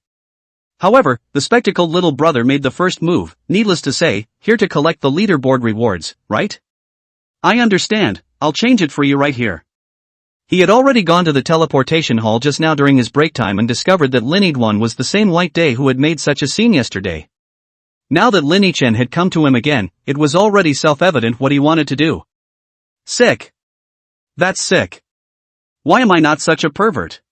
However, the spectacled little brother made the first move, needless to say, here to collect the leaderboard rewards, right? I understand, I'll change it for you right here. He had already gone to the teleportation hall just now during his break time and discovered that Lin Yichen was the same white day who had made such a scene yesterday. Now that Lin Yichen had come to him again, it was already self-evident what he wanted to do. Sick. That's sick. Why am I not such a pervert?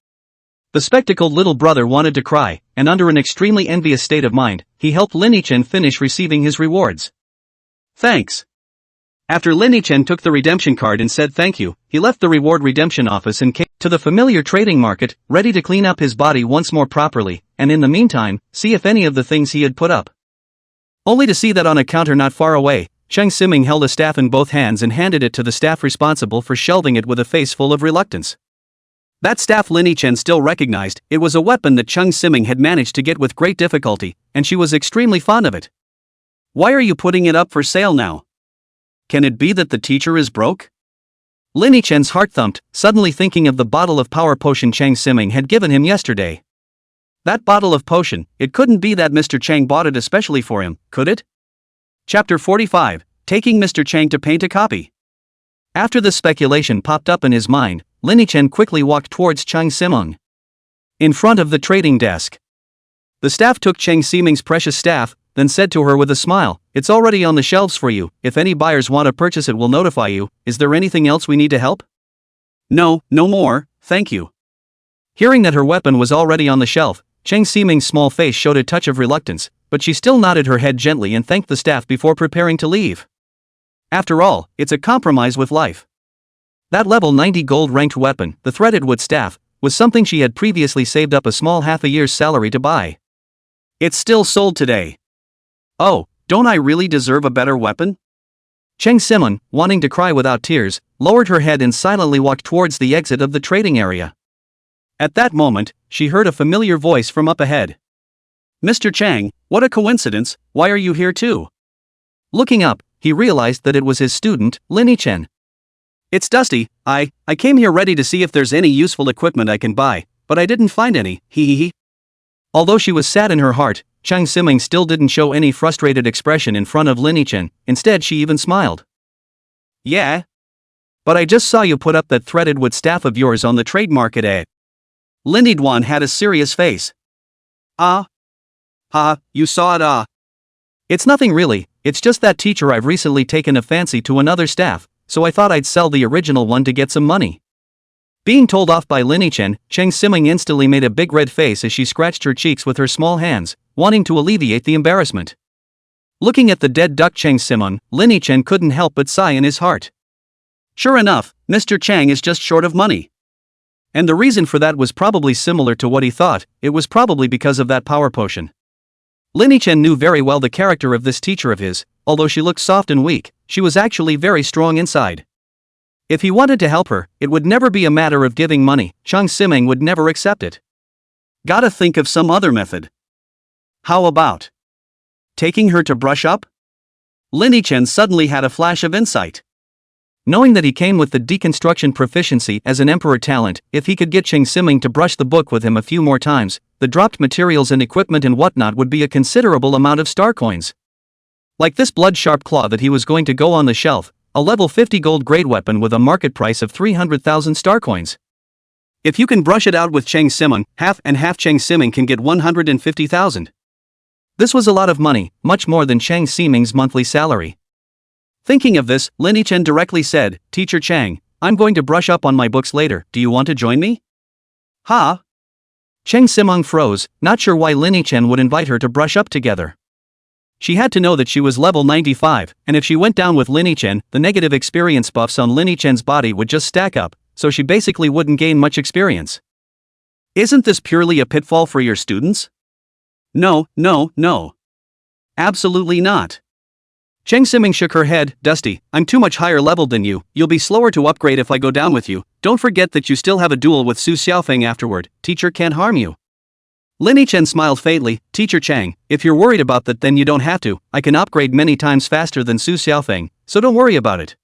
The spectacled little brother wanted to cry, and under an extremely envious state of mind, he helped Lin Yichen finish receiving his rewards. Thanks. After Lin Yichen took the redemption card and said thank you, he left the reward redemption office and came to the familiar trading market, ready to clean up his body once more properly, and in the meantime, see if any of the things he had put up. Only to see that on a counter not far away, Cheng Siming held a staff in both hands and handed it to the staff responsible for shelving it with a face full of reluctance. That staff Lin Yichen still recognized. It was a weapon that Cheng Siming had managed to get with great difficulty, and she was extremely fond of it. Why are you putting it up for sale now? Can it be that the teacher is broke? Lin Yichen's heart thumped, suddenly thinking of the bottle of power potion Cheng Siming had given him yesterday. That bottle of potion, it couldn't be that Mr. Chang bought it especially for him, could it? Chapter 45, Taking Mr. Chang to paint a copy. After this speculation popped up in his mind, Lin Chen quickly walked towards Chang Simeng. In front of the trading desk. The staff took Chang Simeng's precious staff, then said to her with a smile, "It's already on the shelves for you, if any buyers want to purchase it we'll notify you. Is there anything else we need to help?" "No, no more, thank you." Hearing that her weapon was already on the shelf, Chang Simeng's small face showed a touch of reluctance, but she still nodded her head gently and thanked the staff before preparing to leave. After all, it's a compromise with life. That level 90 gold ranked weapon, the threaded wood staff, was something she had previously saved up a small half a year's salary to buy. It's still sold today. Oh, don't I really deserve a better weapon? Chang Simeng, wanting to cry without tears, lowered her head and silently walked towards the exit of the trading area. At that moment, she heard a familiar voice from up ahead. "Mr. Chang, what a coincidence, why are you here too?" Looking up, he realized that it was his student, Lin Chen. "It's Dusty, I came here ready to see if there's any useful equipment I can buy, but I didn't find any, hee. Although she was sad in her heart, Chang Simeng still didn't show any frustrated expression in front of Lin Chen, instead she even smiled. "Yeah? But I just saw you put up that threaded wood staff of yours on the trade market, eh?" Lin Duan had a serious face. "Ah? You saw it, ah?" "It's nothing really, it's just that teacher I've recently taken a fancy to another staff, so I thought I'd sell the original one to get some money." Being told off by Lin Chen, Chang Simeng instantly made a big red face as she scratched her cheeks with her small hands, wanting to alleviate the embarrassment. Looking at the dead duck Chang Simeng, Lin Chen couldn't help but sigh in his heart. Sure enough, Mr. Chang is just short of money. And the reason for that was probably similar to what he thought, it was probably because of that power potion. Lin Chen knew very well the character of this teacher of his, although she looked soft and weak, she was actually very strong inside. If he wanted to help her, it would never be a matter of giving money, Chang Simeng would never accept it. Gotta think of some other method. How about taking her to brush up? Lin Chen suddenly had a flash of insight. Knowing that he came with the deconstruction proficiency as an emperor talent, if he could get Chang Simeng to brush the book with him a few more times, the dropped materials and equipment and whatnot would be a considerable amount of star coins. Like this blood-sharp claw that he was going to go on the shelf, a level 50 gold grade weapon with a market price of 300,000 star coins. If you can brush it out with Chang Simeng, half and half Chang Simeng can get 150,000. This was a lot of money, much more than Chang Simeng's monthly salary. Thinking of this, Lin Chen directly said, "Teacher Chang, I'm going to brush up on my books later, do you want to join me?" "Huh?" Chang Simeng froze, not sure why Lin Chen would invite her to brush up together. She had to know that she was level 95, and if she went down with Lin Chen, the negative experience buffs on Lin Chen's body would just stack up, so she basically wouldn't gain much experience. Isn't this purely a pitfall for your students? No. Absolutely not. Chang Simeng shook her head. "Dusty, I'm too much higher leveled than you, you'll be slower to upgrade if I go down with you, don't forget that you still have a duel with Su Xiaofeng afterward, teacher can't harm you." Lin Chen smiled faintly, "Teacher Chang, if you're worried about that then you don't have to, I can upgrade many times faster than Su Xiaofeng, so don't worry about it.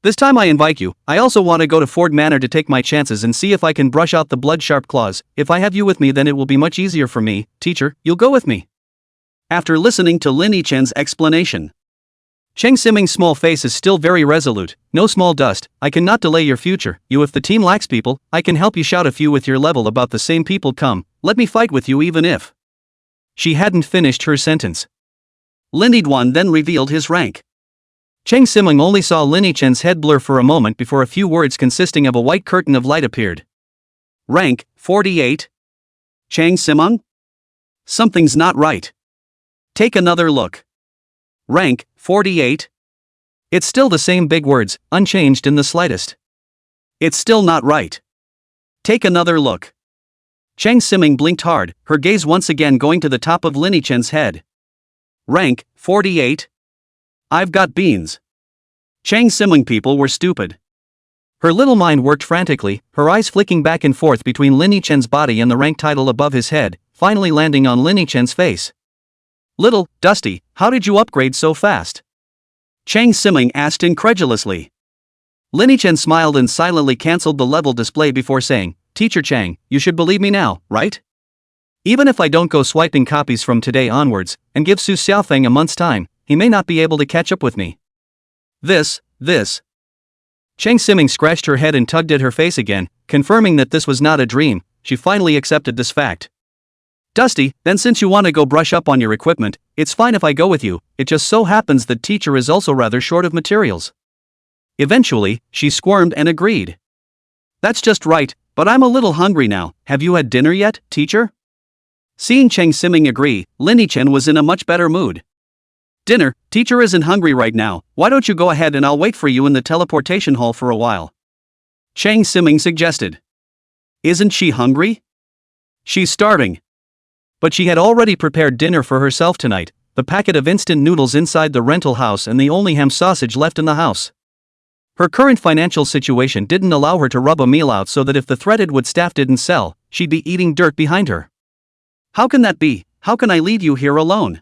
This time I invite you, I also want to go to Ford Manor to take my chances and see if I can brush out the blood-sharp claws, if I have you with me then it will be much easier for me, teacher, you'll go with me." After listening to Lin Chen's explanation, Chang Simeng's small face is still very resolute. "No small dust, I cannot delay your future, if the team lacks people, I can help you shout a few with your level about the same people come, let me fight with you even if." She hadn't finished her sentence. Lin Duan then revealed his rank. Chang Simeng only saw Lin Chen's head blur for a moment before a few words consisting of a white curtain of light appeared. "Rank, 48? Chang Simeng? Something's not right. Take another look. Rank, 48? It's still the same big words, unchanged in the slightest. It's still not right. Take another look." Chang Simeng blinked hard, her gaze once again going to the top of Lin Chen's head. "Rank, 48? I've got beans." Chang Simeng people were stupid. Her little mind worked frantically, her eyes flicking back and forth between Lin Chen's body and the rank title above his head, finally landing on Lin Chen's face. "Little, Dusty, how did you upgrade so fast?" Chang Simeng asked incredulously. Lin Chen smiled and silently cancelled the level display before saying, "Teacher Chang, you should believe me now, right? Even if I don't go swiping copies from today onwards, and give Su Xiaofeng a month's time, he may not be able to catch up with me. This. Chang Siming scratched her head and tugged at her face again, confirming that this was not a dream. She finally accepted this fact. Dusty, then since you want to go brush up on your equipment, it's fine if I go with you. It just so happens that teacher is also rather short of materials. Eventually, she squirmed and agreed. That's just right, but I'm a little hungry now. Have you had dinner yet, teacher? Seeing Chang Siming agree, Lin Chen was in a much better mood. Dinner, teacher isn't hungry right now. Why don't you go ahead and I'll wait for you in the teleportation hall for a while? Chang Siming suggested. Isn't she hungry? She's starving. But she had already prepared dinner for herself tonight, the packet of instant noodles inside the rental house and the only ham sausage left in the house. Her current financial situation didn't allow her to rub a meal out so that if the threaded wood staff didn't sell, she'd be eating dirt behind her. How can that be? How can I leave you here alone?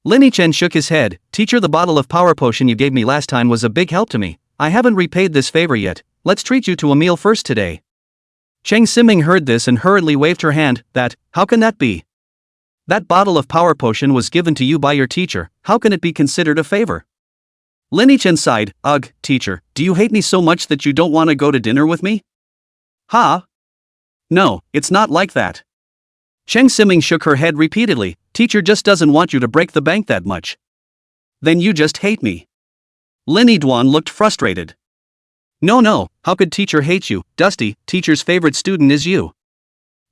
Lin Chen shook his head. Teacher, the bottle of power potion you gave me last time was a big help to me. I haven't repaid this favor yet. Let's treat you to a meal first today. Chang Siming heard this and hurriedly waved her hand. How can that be? That bottle of power potion was given to you by your teacher. How can it be considered a favor? Lin Chen sighed. Ugh, teacher, do you hate me so much that you don't want to go to dinner with me? Huh? No, it's not like that. Chang Siming shook her head repeatedly. Teacher just doesn't want you to break the bank that much. Then you just hate me. Lin Duan looked frustrated. No, how could teacher hate you? Dusty, teacher's favorite student is you.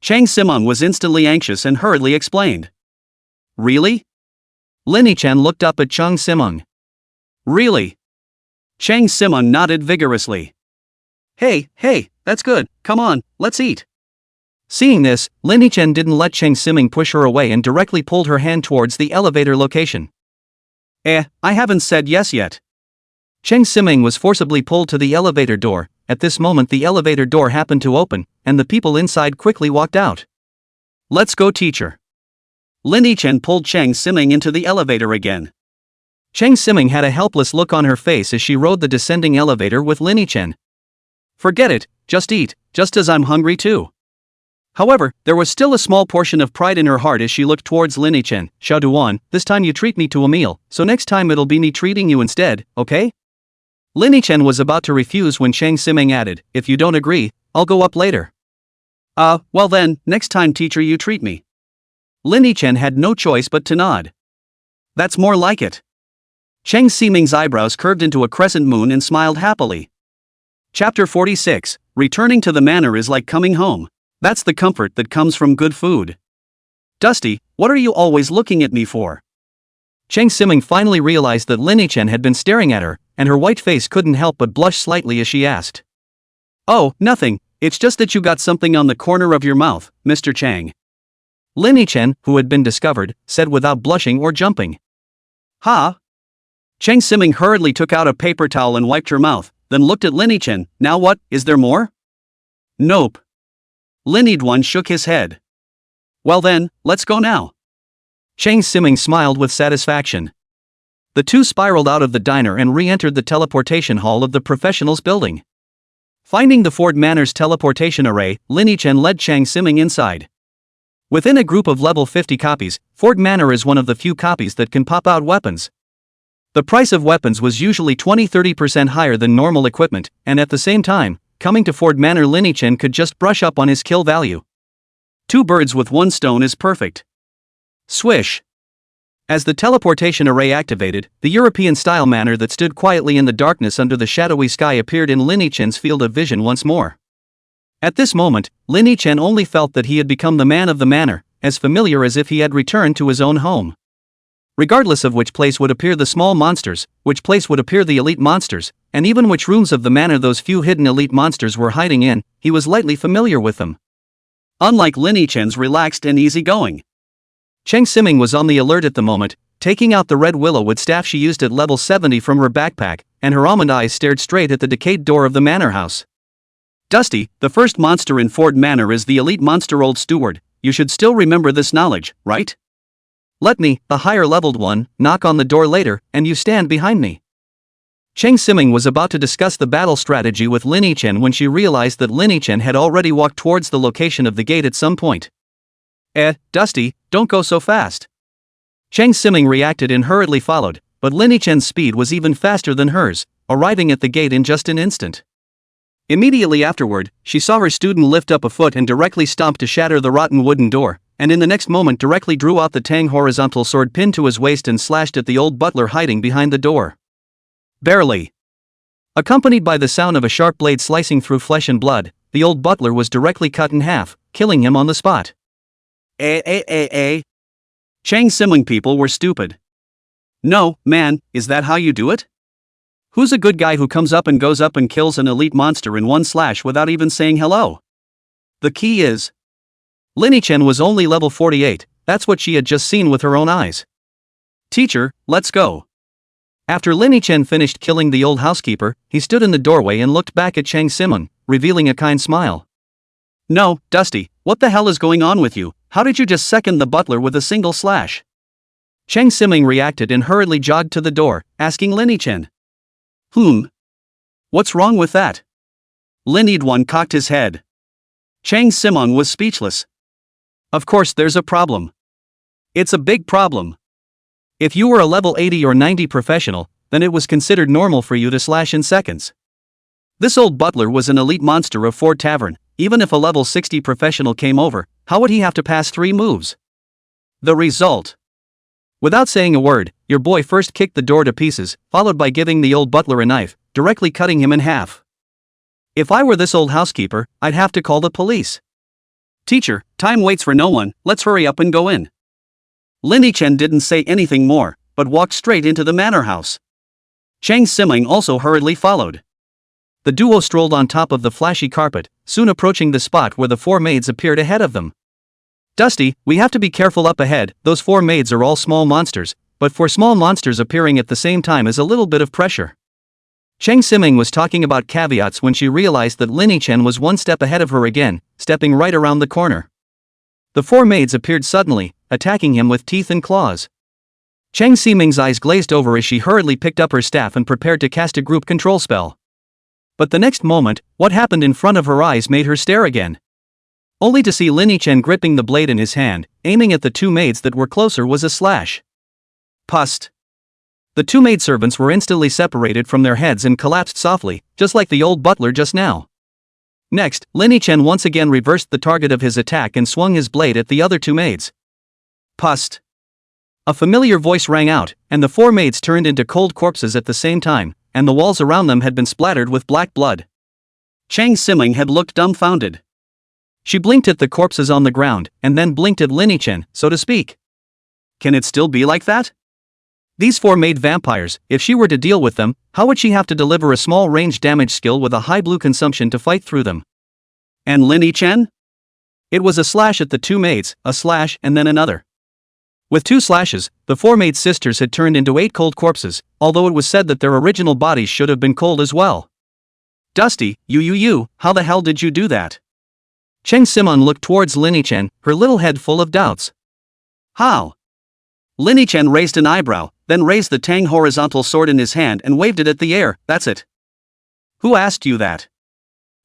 Chang Siming was instantly anxious and hurriedly explained. Really? Lin Chen looked up at Chang Siming. Really? Chang Siming nodded vigorously. Hey, that's good, come on, let's eat. Seeing this, Lin Chen didn't let Chang Siming push her away and directly pulled her hand towards the elevator location. I haven't said yes yet. Chang Siming was forcibly pulled to the elevator door. At this moment the elevator door happened to open, and the people inside quickly walked out. Let's go, teacher. Lin Chen pulled Chang Siming into the elevator again. Chang Siming had a helpless look on her face as she rode the descending elevator with Lin Chen. Forget it, just eat, just as I'm hungry too. However, there was still a small portion of pride in her heart as she looked towards Lin Chen. Shaoduan, this time you treat me to a meal, so next time it'll be me treating you instead, okay? Lin Chen was about to refuse when Chang Siming added, if you don't agree, I'll go up later. Well then, next time teacher you treat me. Lin Chen had no choice but to nod. That's more like it. Chang Siming's eyebrows curved into a crescent moon and smiled happily. Chapter 46, Returning to the manor is like coming home. That's the comfort that comes from good food. Dusty, what are you always looking at me for? Chang Siming finally realized that Lin Chen had been staring at her, and her white face couldn't help but blush slightly as she asked. Oh, nothing, it's just that you got something on the corner of your mouth, Mr. Chang. Lin Chen, who had been discovered, said without blushing or jumping. Huh? Chang Siming hurriedly took out a paper towel and wiped her mouth, then looked at Lin Chen. Now what, is there more? Nope. Lin Duan shook his head. Well then, let's go now. Chang Siming smiled with satisfaction. The two spiraled out of the diner and re-entered the teleportation hall of the professionals building. Finding the Ford Manor's teleportation array, Lin Chen led Chang Siming inside. Within a group of level 50 copies, Ford Manor is one of the few copies that can pop out weapons. The price of weapons was usually 20-30% higher than normal equipment, and at the same time, coming to Ford Manor, Lin Chen could just brush up on his kill value. 2 birds with 1 stone is perfect. Swish. As the teleportation array activated, the European-style manor that stood quietly in the darkness under the shadowy sky appeared in Lin Chen's field of vision once more. At this moment, Lin Chen only felt that he had become the man of the manor, as familiar as if he had returned to his own home. Regardless of which place would appear the small monsters, which place would appear the elite monsters, and even which rooms of the manor those few hidden elite monsters were hiding in, he was lightly familiar with them. Unlike Lin Chen's relaxed and easygoing, Chang Siming was on the alert at the moment, taking out the red willow-wood staff she used at level 70 from her backpack, and her almond eyes stared straight at the decayed door of the manor house. Dusty, the first monster in Ford Manor is the elite monster Old Steward. You should still remember this knowledge, right? Let me, the higher-leveled one, knock on the door later, and you stand behind me. Chang Siming was about to discuss the battle strategy with Lin Chen when she realized that Lin Chen had already walked towards the location of the gate at some point. Dusty, don't go so fast. Chang Siming reacted and hurriedly followed, but Lin Chen's speed was even faster than hers. arriving at the gate in just an instant. Immediately afterward, she saw her student lift up a foot and directly stomp to shatter the rotten wooden door, and in the next moment directly drew out the Tang horizontal sword pinned to his waist and slashed at the old butler hiding behind the door. Barely. Accompanied by the sound of a sharp blade slicing through flesh and blood, the old butler was directly cut in half, killing him on the spot. Chang Simling people were stupid. No, man, is that how you do it? Who's a good guy who comes up and goes up and kills an elite monster in one slash without even saying hello? The key is, Lin Chen was only level 48, that's what she had just seen with her own eyes. Teacher, let's go. After Lin Chen finished killing the old housekeeper, he stood in the doorway and looked back at Chang Simling, revealing a kind smile. No, Dusty, what the hell is going on with you? How did you just second the butler with a single slash? Chang Simling reacted and hurriedly jogged to the door, asking Lin Chen. What's wrong with that? Lin Yidwan cocked his head. Chang Simling was speechless. Of course there's a problem. It's a big problem. If you were a level 80 or 90 professional, then it was considered normal for you to slash in seconds. This old butler was an elite monster of Ford Tavern. Even if a level 60 professional came over, how would he have to pass 3 moves? The result. Without saying a word, your boy first kicked the door to pieces, followed by giving the old butler a knife, directly cutting him in half. If I were this old housekeeper, I'd have to call the police. Teacher, time waits for no one, let's hurry up and go in. Lin Chen didn't say anything more, but walked straight into the manor house. Chang Simling also hurriedly followed. The duo strolled on top of the flashy carpet, soon approaching the spot where the 4 maids appeared ahead of them. Dusty, we have to be careful up ahead, those 4 maids are all small monsters, but for small monsters appearing at the same time is a little bit of pressure. Chang Simling was talking about caveats when she realized that Lin Chen was 1 step ahead of her again, stepping right around the corner. The 4 maids appeared suddenly, attacking him with teeth and claws. Chang Simling's eyes glazed over as she hurriedly picked up her staff and prepared to cast a group control spell. But the next moment, what happened in front of her eyes made her stare again. Only to see Lin Chen gripping the blade in his hand, aiming at the 2 maids that were closer was a slash. Pust. The 2 maidservants were instantly separated from their heads and collapsed softly, just like the old butler just now. Next, Lin Chen once again reversed the target of his attack and swung his blade at the other 2 maids. Pust. A familiar voice rang out, and the 4 maids turned into cold corpses at the same time, and the walls around them had been splattered with black blood. Chang Simling had looked dumbfounded. She blinked at the corpses on the ground, and then blinked at Lin Chen, so to speak. Can it still be like that? These 4 maid vampires, if she were to deal with them, how would she have to deliver a small range damage skill with a high blue consumption to fight through them? And Lin Chen? It was a slash at the 2 maids, a slash and then another. With 2 slashes, the 4 maid sisters had turned into 8 cold corpses, although it was said that their original bodies should have been cold as well. Dusty, you, how the hell did you do that? Chang Simling looked towards Lin Chen, her little head full of doubts. How? Lin Chen raised an eyebrow, then raised the Tang horizontal sword in his hand and waved it at the air, that's it. Who asked you that?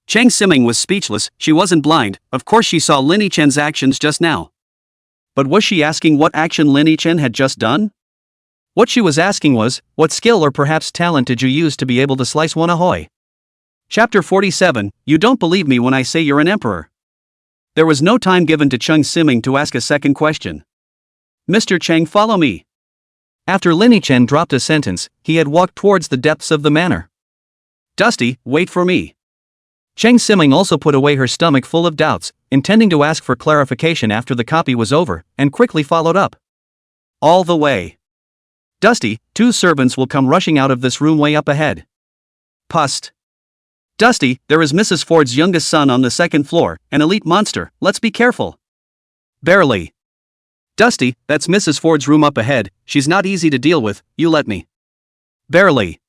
Chang Simling was speechless, she wasn't blind, of course she saw Lin Chen's actions just now. But was she asking what action Lin Chen had just done? What she was asking was, what skill or perhaps talent did you use to be able to slice one ahoy? Chapter 47, You don't believe me when I say you're an emperor. There was no time given to Chang Simling to ask a second question. Mr. Chang, follow me. After Lin Chen dropped a sentence, he had walked towards the depths of the manor. Dusty, wait for me. Chang Simling also put away her stomach full of doubts, intending to ask for clarification after the copy was over, and quickly followed up. All the way. Dusty, 2 servants will come rushing out of this room way up ahead. Pust. Dusty, there is Mrs. Ford's youngest son on the 2nd floor, an elite monster, let's be careful. Barely. Dusty, that's Mrs. Ford's room up ahead, she's not easy to deal with, you let me. Barely.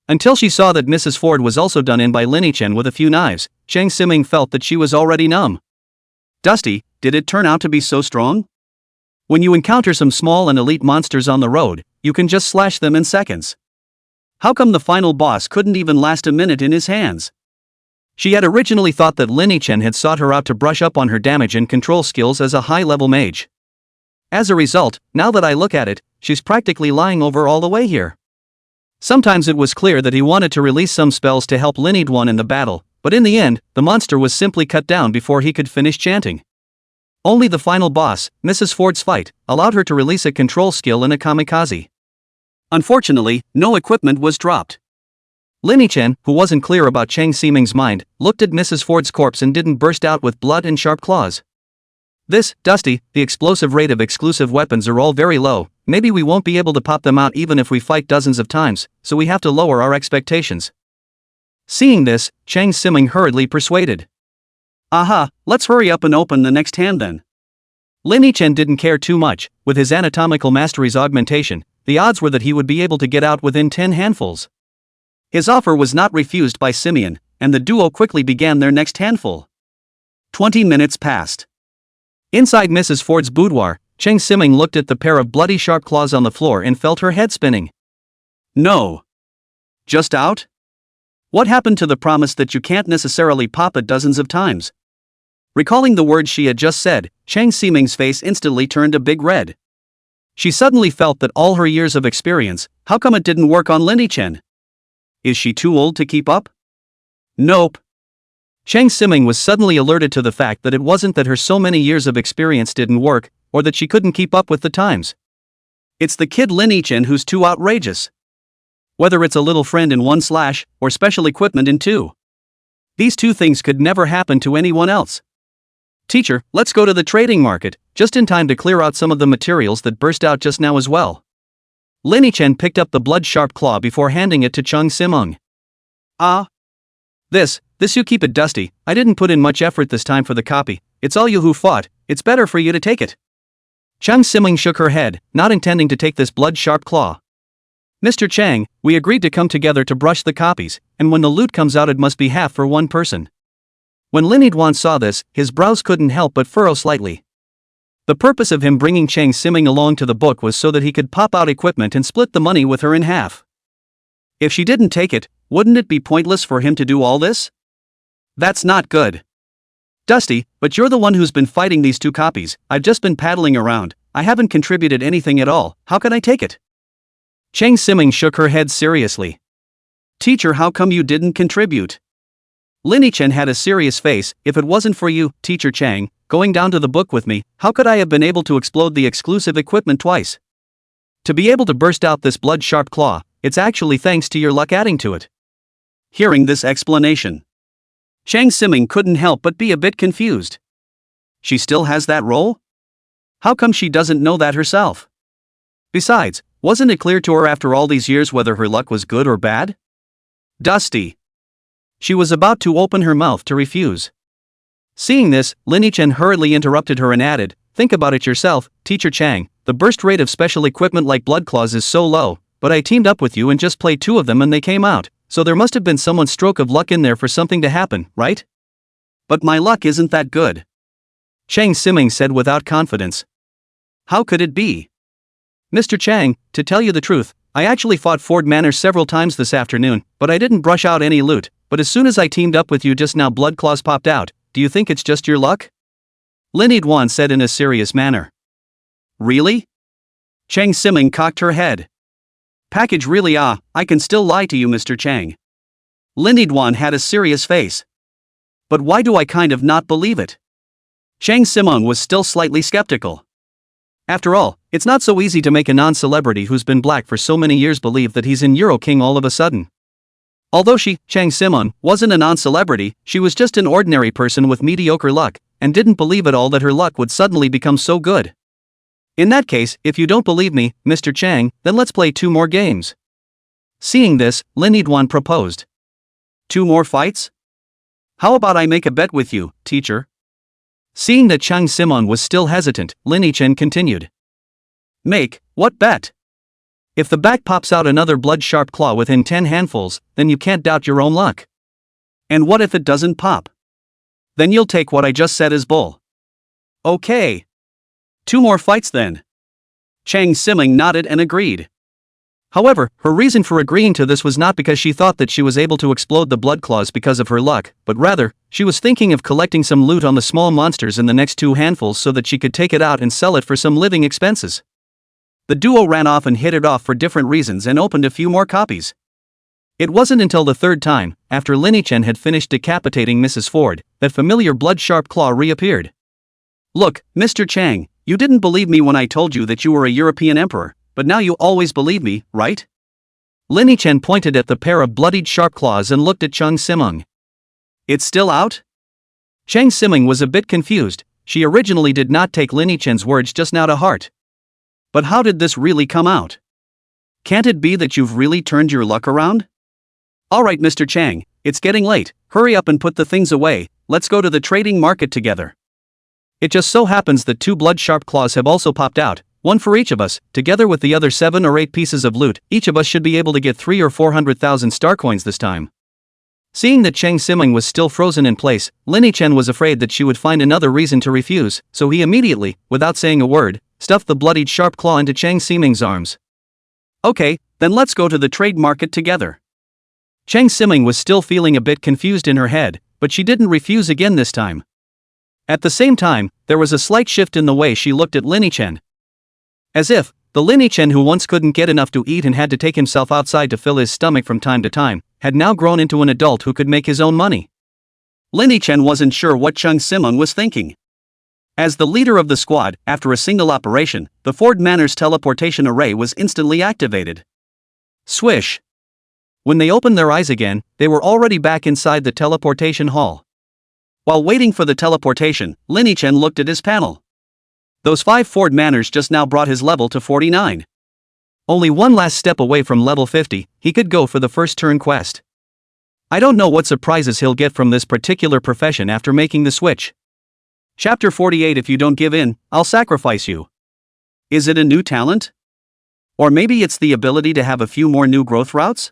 Until she saw that Mrs. Ford was also done in by Lin Chen with a few knives, Chang Simling felt that she was already numb. Dusty, did it turn out to be so strong? When you encounter some small and elite monsters on the road, you can just slash them in seconds. How come the final boss couldn't even last a minute in his hands? She had originally thought that Lin Chen had sought her out to brush up on her damage and control skills as a high-level mage. As a result, now that I look at it, she's practically lying over all the way here. Sometimes it was clear that he wanted to release some spells to help Linhwaen in the battle, but in the end, the monster was simply cut down before he could finish chanting. Only the final boss, Mrs. Ford's fight, allowed her to release a control skill in a kamikaze. Unfortunately, no equipment was dropped. Linhwaen, who wasn't clear about Chang Siming's mind, looked at Mrs. Ford's corpse and didn't burst out with blood and sharp claws. This, Dusty, the explosive rate of exclusive weapons are all very low, maybe we won't be able to pop them out even if we fight dozens of times, so we have to lower our expectations. Seeing this, Chang Siming hurriedly persuaded. Aha, let's hurry up and open the next hand then. Linhwaen didn't care too much. With his anatomical mastery's augmentation, the odds were that he would be able to get out within 10 handfuls. His offer was not refused by Simeon, and the duo quickly began their next handful. 20 minutes passed. Inside Mrs. Ford's boudoir, Chang Siming looked at the pair of bloody sharp claws on the floor and felt her head spinning. No. Just out? What happened to the promise that you can't necessarily pop it dozens of times? Recalling the words she had just said, Chang Siming's face instantly turned a big red. She suddenly felt that all her years of experience, how come it didn't work on Linhwaen? Is she too old to keep up? Nope. Chang Siming was suddenly alerted to the fact that it wasn't that her so many years of experience didn't work, or that she couldn't keep up with the times. It's the kid Linhwaen who's too outrageous. Whether it's a little friend in 1 slash, or special equipment in 2. These two things could never happen to anyone else. Teacher, let's go to the trading market, just in time to clear out some of the materials that burst out just now as well. Linhwaen picked up the blood-sharp claw before handing it to Chang Siming. Ah. This you keep it, Dusty, I didn't put in much effort this time for the copy, it's all you who fought, it's better for you to take it. Chang Siming shook her head, not intending to take this blood-sharp claw. Mr. Chang, we agreed to come together to brush the copies, and when the loot comes out it must be half for one person. When Linhwaen saw this, his brows couldn't help but furrow slightly. The purpose of him bringing Chang Siming along to the book was so that he could pop out equipment and split the money with her in half. If she didn't take it, wouldn't it be pointless for him to do all this? That's not good. Dusty, but you're the one who's been fighting these 2 copies, I've just been paddling around, I haven't contributed anything at all, how can I take it? Chang Siming shook her head seriously. Teacher, how come you didn't contribute? Linhwaen had a serious face. If it wasn't for you, Teacher Chang, going down to the book with me, how could I have been able to explode the exclusive equipment twice? To be able to burst out this blood-sharp claw, it's actually thanks to your luck adding to it. Hearing this explanation, Chang Siming couldn't help but be a bit confused. She still has that role? How come she doesn't know that herself? Besides, wasn't it clear to her after all these years whether her luck was good or bad? Dusty. She was about to open her mouth to refuse. Seeing this, Linhwaen hurriedly interrupted her and added, think about it yourself, Teacher Chang, the burst rate of special equipment like blood claws is so low, but I teamed up with you and just played 2 of them and they came out, so there must have been someone's stroke of luck in there for something to happen, right? But my luck isn't that good. Chang Siming said without confidence. How could it be? Mr. Chang, to tell you the truth, I actually fought Ford Manor several times this afternoon, but I didn't brush out any loot, but as soon as I teamed up with you just now blood claws popped out, do you think it's just your luck? Linhwaen said in a serious manner. Really? Chang Siming cocked her head. Package really I can still lie to you Mr. Chang. Linhwaen had a serious face. But why do I kind of not believe it? Chang Siming was still slightly skeptical. After all, it's not so easy to make a non-celebrity who's been black for so many years believe that he's in Euro King all of a sudden. Although she, Chang Siming, wasn't a non-celebrity, she was just an ordinary person with mediocre luck, and didn't believe at all that her luck would suddenly become so good. In that case, if you don't believe me, Mr. Chang, then let's play 2 more games. Seeing this, Linhwaen proposed. 2 more fights? How about I make a bet with you, teacher? Seeing that Chang Siming was still hesitant, Linhwaen continued. Make, what bet? If the back pops out another blood-sharp claw within 10 handfuls, then you can't doubt your own luck. And what if it doesn't pop? Then you'll take what I just said as bull. Okay. 2 more fights then. Chang Siming nodded and agreed. However, her reason for agreeing to this was not because she thought that she was able to explode the blood claws because of her luck, but rather, she was thinking of collecting some loot on the small monsters in the next 2 handfuls so that she could take it out and sell it for some living expenses. The duo ran off and hit it off for different reasons and opened a few more copies. It wasn't until the third time, after Linny Chen had finished decapitating Mrs. Ford, that familiar blood-sharp claw reappeared. "Look, Mr. Chang, you didn't believe me when I told you that you were a European emperor, but now you always believe me, right?" Linny Chen pointed at the pair of bloodied sharp claws and looked at Chang Simeng. "It's still out?" Chang Simeng was a bit confused. She originally did not take Linny Chen's words just now to heart. But how did this really come out? Can't it be that you've really turned your luck around? "Alright, Mr. Chang, it's getting late, hurry up and put the things away, let's go to the trading market together." It just so happens that 2 blood-sharp claws have also popped out, one for each of us. Together with the other 7 or 8 pieces of loot, each of us should be able to get 3 or 400,000 star coins this time. Seeing that Chang Simeng was still frozen in place, Linny Chen was afraid that she would find another reason to refuse, so he immediately, without saying a word, stuffed the bloodied sharp claw into Chang Simeng's arms. "Okay, then let's go to the trade market together." Chang Simeng was still feeling a bit confused in her head, but she didn't refuse again this time. At the same time, there was a slight shift in the way she looked at Linny Chen. As if, the Linny Chen who once couldn't get enough to eat and had to take himself outside to fill his stomach from time to time, had now grown into an adult who could make his own money. Linny Chen wasn't sure what Chang Simeng was thinking. As the leader of the squad, after a single operation, the Ford Manor's teleportation array was instantly activated. Swish! When they opened their eyes again, they were already back inside the teleportation hall. While waiting for the teleportation, Linny Chen looked at his panel. Those 5 Ford Manors just now brought his level to 49. Only one last step away from level 50, he could go for the first turn quest. I don't know what surprises he'll get from this particular profession after making the switch. Chapter 48. If you don't give in, I'll sacrifice you. Is it a new talent? Or maybe it's the ability to have a few more new growth routes?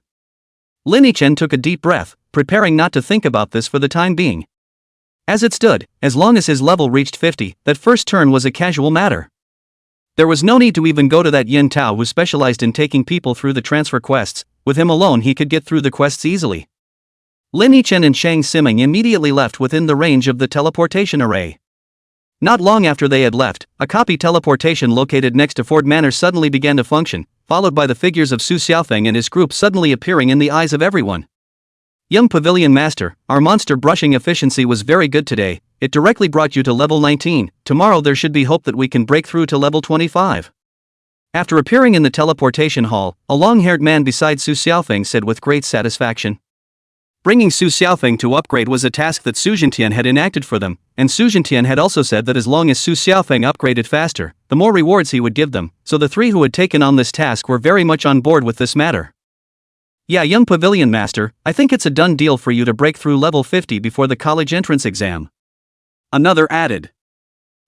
Linny Chen took a deep breath, preparing not to think about this for the time being. As it stood, as long as his level reached 50, that first turn was a casual matter. There was no need to even go to that Yin Tao who specialized in taking people through the transfer quests. With him alone he could get through the quests easily. Linny Chen and Chang Simeng immediately left within the range of the teleportation array. Not long after they had left, a copy teleportation located next to Ford Manor suddenly began to function, followed by the figures of Su Xiaofeng and his group suddenly appearing in the eyes of everyone. "Young Pavilion Master, our monster brushing efficiency was very good today, it directly brought you to level 19, tomorrow there should be hope that we can break through to level 25. After appearing in the teleportation hall, a long-haired man beside Su Xiaofeng said with great satisfaction. Bringing Su Xiaofeng to upgrade was a task that Su Jintian had enacted for them, and Su Jintian had also said that as long as Su Xiaofeng upgraded faster, the more rewards he would give them, so the 3 who had taken on this task were very much on board with this matter. "Yeah, young Pavilion Master, I think it's a done deal for you to break through level 50 before the college entrance exam," another added.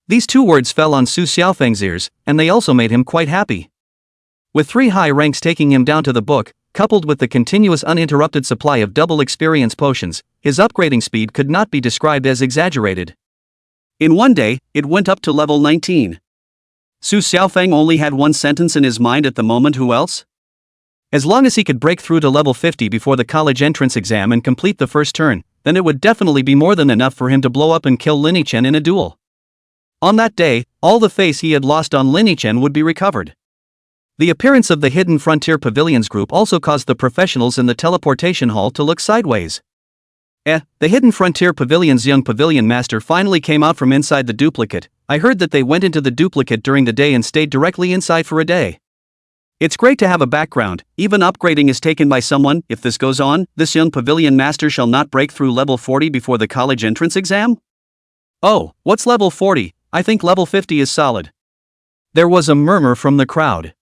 These 2 words fell on Su Xiaofeng's ears, and they also made him quite happy. With 3 high ranks taking him down to the book, coupled with the continuous uninterrupted supply of double experience potions, his upgrading speed could not be described as exaggerated. In one day, it went up to level 19. Su Xiaofeng only had one sentence in his mind at the moment: who else? As long as he could break through to level 50 before the college entrance exam and complete the first turn, then it would definitely be more than enough for him to blow up and kill Linny Chen in a duel. On that day, all the face he had lost on Linny Chen would be recovered. The appearance of the Hidden Frontier Pavilions group also caused the professionals in the teleportation hall to look sideways. The Hidden Frontier Pavilions young Pavilion Master finally came out from inside the duplicate. I heard that they went into the duplicate during the day and stayed directly inside for a day. It's great to have a background, even upgrading is taken by someone. If this goes on, this young Pavilion Master shall not break through level 40 before the college entrance exam? Oh, what's level 40? I think level 50 is solid. There was a murmur from the crowd.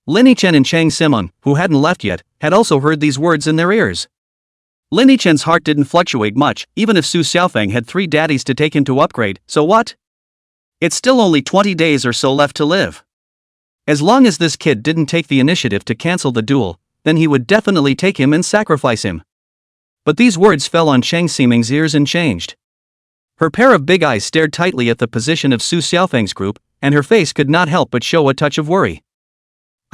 Linny Chen and Chang Simeng, who hadn't left yet, had also heard these words in their ears. Linny Chen's heart didn't fluctuate much, even if Su Xiaofeng had 3 daddies to take him to upgrade, so what? It's still only 20 days or so left to live. As long as this kid didn't take the initiative to cancel the duel, then he would definitely take him and sacrifice him. But these words fell on Chang Simeng's ears and changed. Her pair of big eyes stared tightly at the position of Su Xiaofeng's group, and her face could not help but show a touch of worry.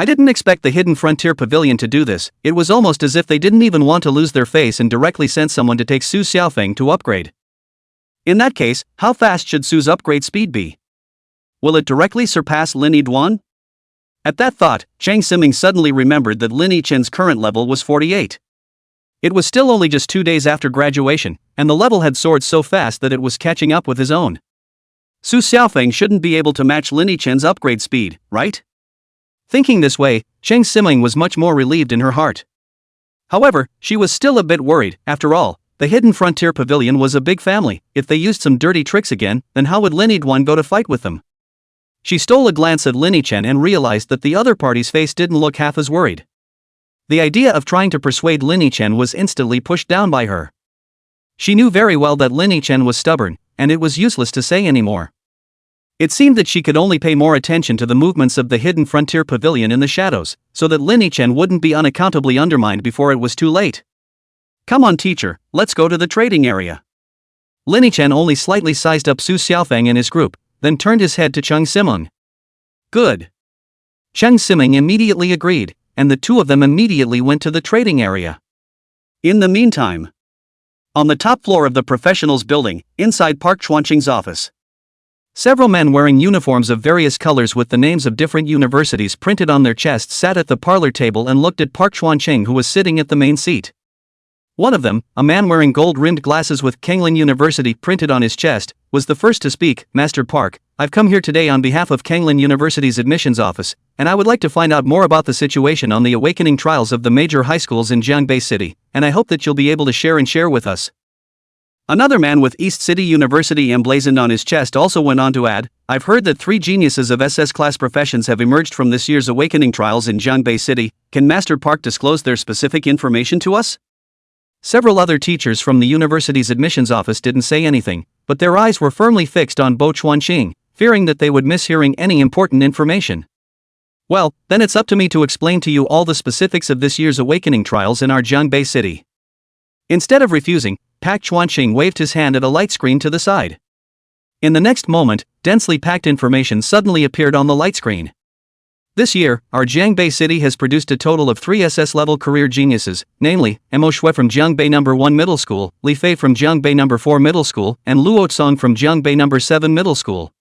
I didn't expect the Hidden Frontier Pavilion to do this. It was almost as if they didn't even want to lose their face and directly sent someone to take Su Xiaofeng to upgrade. In that case, how fast should Su's upgrade speed be? Will it directly surpass Linny Duan? At that thought, Chang Siming suddenly remembered that Lin Yichen's current level was 48. It was still only just 2 days after graduation, and the level had soared so fast that it was catching up with his own. Su Xiaofeng shouldn't be able to match Lin Yichen's upgrade speed, right? Thinking this way, Chang Siming was much more relieved in her heart. However, she was still a bit worried. After all, the Hidden Frontier Pavilion was a big family. If they used some dirty tricks again, then how would Lin Yidwan go to fight with them? She stole a glance at Lin Yichen and realized that the other party's face didn't look half as worried. The idea of trying to persuade Lin Yichen was instantly pushed down by her. She knew very well that Lin Yichen was stubborn, and it was useless to say anymore. It seemed that she could only pay more attention to the movements of the Hidden Frontier Pavilion in the shadows, so that Lin Yichen wouldn't be unaccountably undermined before it was too late. Come on teacher, let's go to the trading area. Lin Yichen only slightly sized up Su Xiaofeng and his group, then turned his head to Chang Siming. Good. Chang Siming immediately agreed, and the two of them immediately went to the trading area. In the meantime, on the top floor of the professionals building, inside Park Chuanqing's office, several men wearing uniforms of various colors with the names of different universities printed on their chests sat at the parlor table and looked at Park Chuanqing, who was sitting at the main seat. One of them, a man wearing gold-rimmed glasses with Kenglin University printed on his chest, was the first to speak. Master Park, I've come here today on behalf of Kenglin University's admissions office, and I would like to find out more about the situation on the awakening trials of the major high schools in Jiangbei City, and I hope that you'll be able to share with us. Another man with East City University emblazoned on his chest also went on to add, I've heard that 3 geniuses of SS class professions have emerged from this year's awakening trials in Jiangbei City. Can Master Park disclose their specific information to us? Several other teachers from the university's admissions office didn't say anything, but their eyes were firmly fixed on Bo Chuanqing, fearing that they would miss hearing any important information. Well, then it's up to me to explain to you all the specifics of this year's awakening trials in our Jiangbei City. Instead of refusing, Park Chuanqing waved his hand at a light screen to the side. In the next moment, densely packed information suddenly appeared on the light screen. This year, our Jiangbei City has produced a total of 3 SS-level career geniuses, namely, Mo Shui from Jiangbei No. 1 Middle School, Li Fei from Jiangbei No. 4 Middle School, and Luo Tsong from Jiangbei No. 7 Middle School.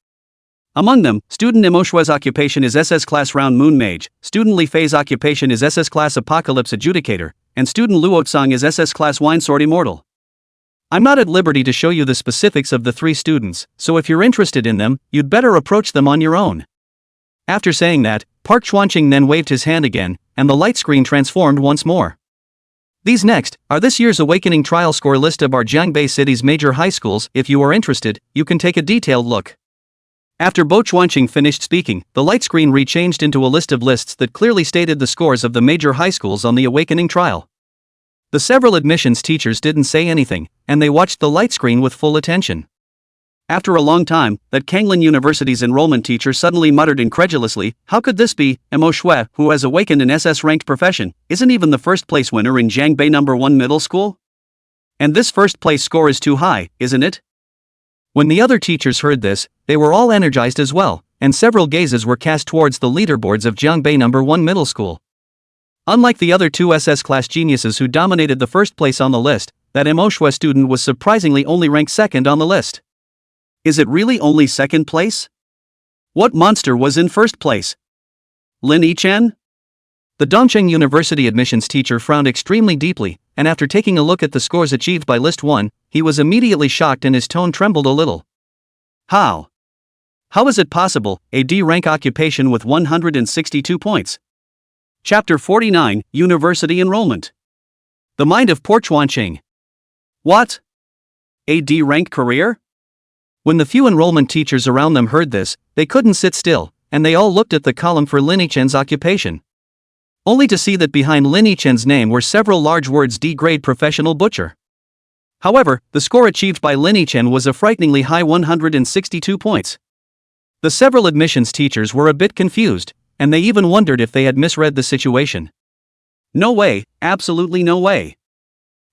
Among them, student Mo Shui's occupation is SS Class Round Moon Mage, student Li Fei's occupation is SS Class Apocalypse Adjudicator, and student Luo Tsong is SS Class Wine Sword Immortal. I'm not at liberty to show you the specifics of the 3 students, so if you're interested in them, you'd better approach them on your own. After saying that, Park Chuanqing then waved his hand again, and the light screen transformed once more. These next are this year's awakening trial score list of our Jiangbei City's major high schools. If you are interested, you can take a detailed look. After Bo Chuanqing finished speaking, the light screen re-changed into a list of lists that clearly stated the scores of the major high schools on the awakening trial. The several admissions teachers didn't say anything, and they watched the light screen with full attention. After a long time, that Kenglin University's enrollment teacher suddenly muttered incredulously, how could this be? Mo Shui, who has awakened an SS-ranked profession, isn't even the first-place winner in Jiangbei No. 1 Middle School? And this first-place score is too high, isn't it? When the other teachers heard this, they were all energized as well, and several gazes were cast towards the leaderboards of Jiangbei No. 1 Middle School. Unlike the other 2 SS-class geniuses who dominated the first place on the list, that Mo Shui student was surprisingly only ranked second on the list. Is it really only second place? What monster was in first place? Lin Yichen? The Dongcheng University admissions teacher frowned extremely deeply, and after taking a look at the scores achieved by List 1, he was immediately shocked and his tone trembled a little. How? How is it possible, a D-rank occupation with 162 points? Chapter 49, University Enrollment. The Mind of Park Chuanqing. What? A D-rank career? When the few enrollment teachers around them heard this, they couldn't sit still, and they all looked at the column for Lin Yichen's occupation. Only to see that behind Lin Yichen's name were several large words D-grade professional butcher. However, the score achieved by Lin Yichen was a frighteningly high 162 points. The several admissions teachers were a bit confused, and they even wondered if they had misread the situation. No way, absolutely no way.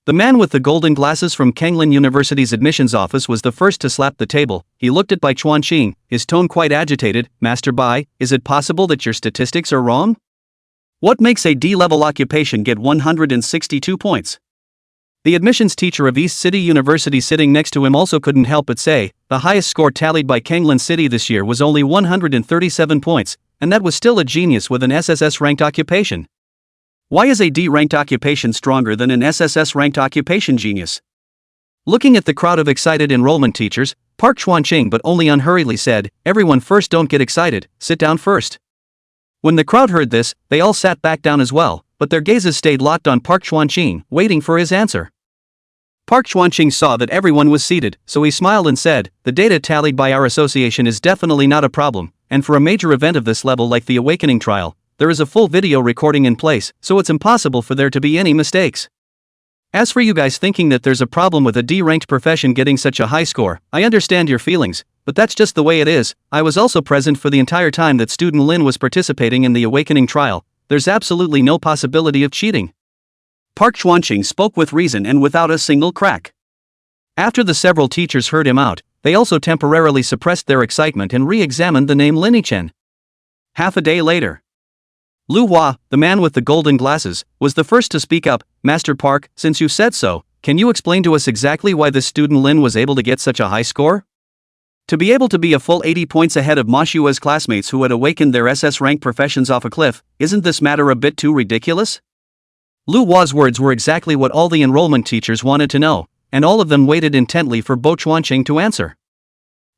The man with the golden glasses from Kenglin University's admissions office was the first to slap the table. He looked at Bai Chuanqing, his tone quite agitated. Master Bai, is it possible that your statistics are wrong? What makes a D-level occupation get 162 points? The admissions teacher of East City University sitting next to him also couldn't help but say, the highest score tallied by Kenglin City this year was only 137 points. and that was still a genius with an SSS-ranked occupation. Why is a D-ranked occupation stronger than an SSS-ranked occupation genius? Looking at the crowd of excited enrollment teachers, Park Chuan-ching but only unhurriedly said, "Everyone first, don't get excited, sit down first." When the crowd heard this, they all sat back down as well, but their gazes stayed locked on Park Chuan-ching, waiting for his answer. Park Chuan-ching saw that everyone was seated, so he smiled and said, "The data tallied by our association is definitely not a problem, and for a major event of this level like the Awakening trial, there is a full video recording in place, so it's impossible for there to be any mistakes. As for you guys thinking that there's a problem with a D-ranked profession getting such a high score, I understand your feelings, but that's just the way it is. I was also present for the entire time that student Lin was participating in the Awakening trial. There's absolutely no possibility of cheating." Park Chuan-ching spoke with reason and without a single crack. After the several teachers heard him out, they also temporarily suppressed their excitement and re-examined the name Lin Yichen. Half a day later, Lu Hua, the man with the golden glasses, was the first to speak up. "Master Park, since you said so, can you explain to us exactly why this student Lin was able to get such a high score? To be able to be a full 80 points ahead of Ma Xue's classmates who had awakened their SS-ranked professions off a cliff, isn't this matter a bit too ridiculous?" Lu Hua's words were exactly what all the enrollment teachers wanted to know, and all of them waited intently for Bo Chuan-ching to answer.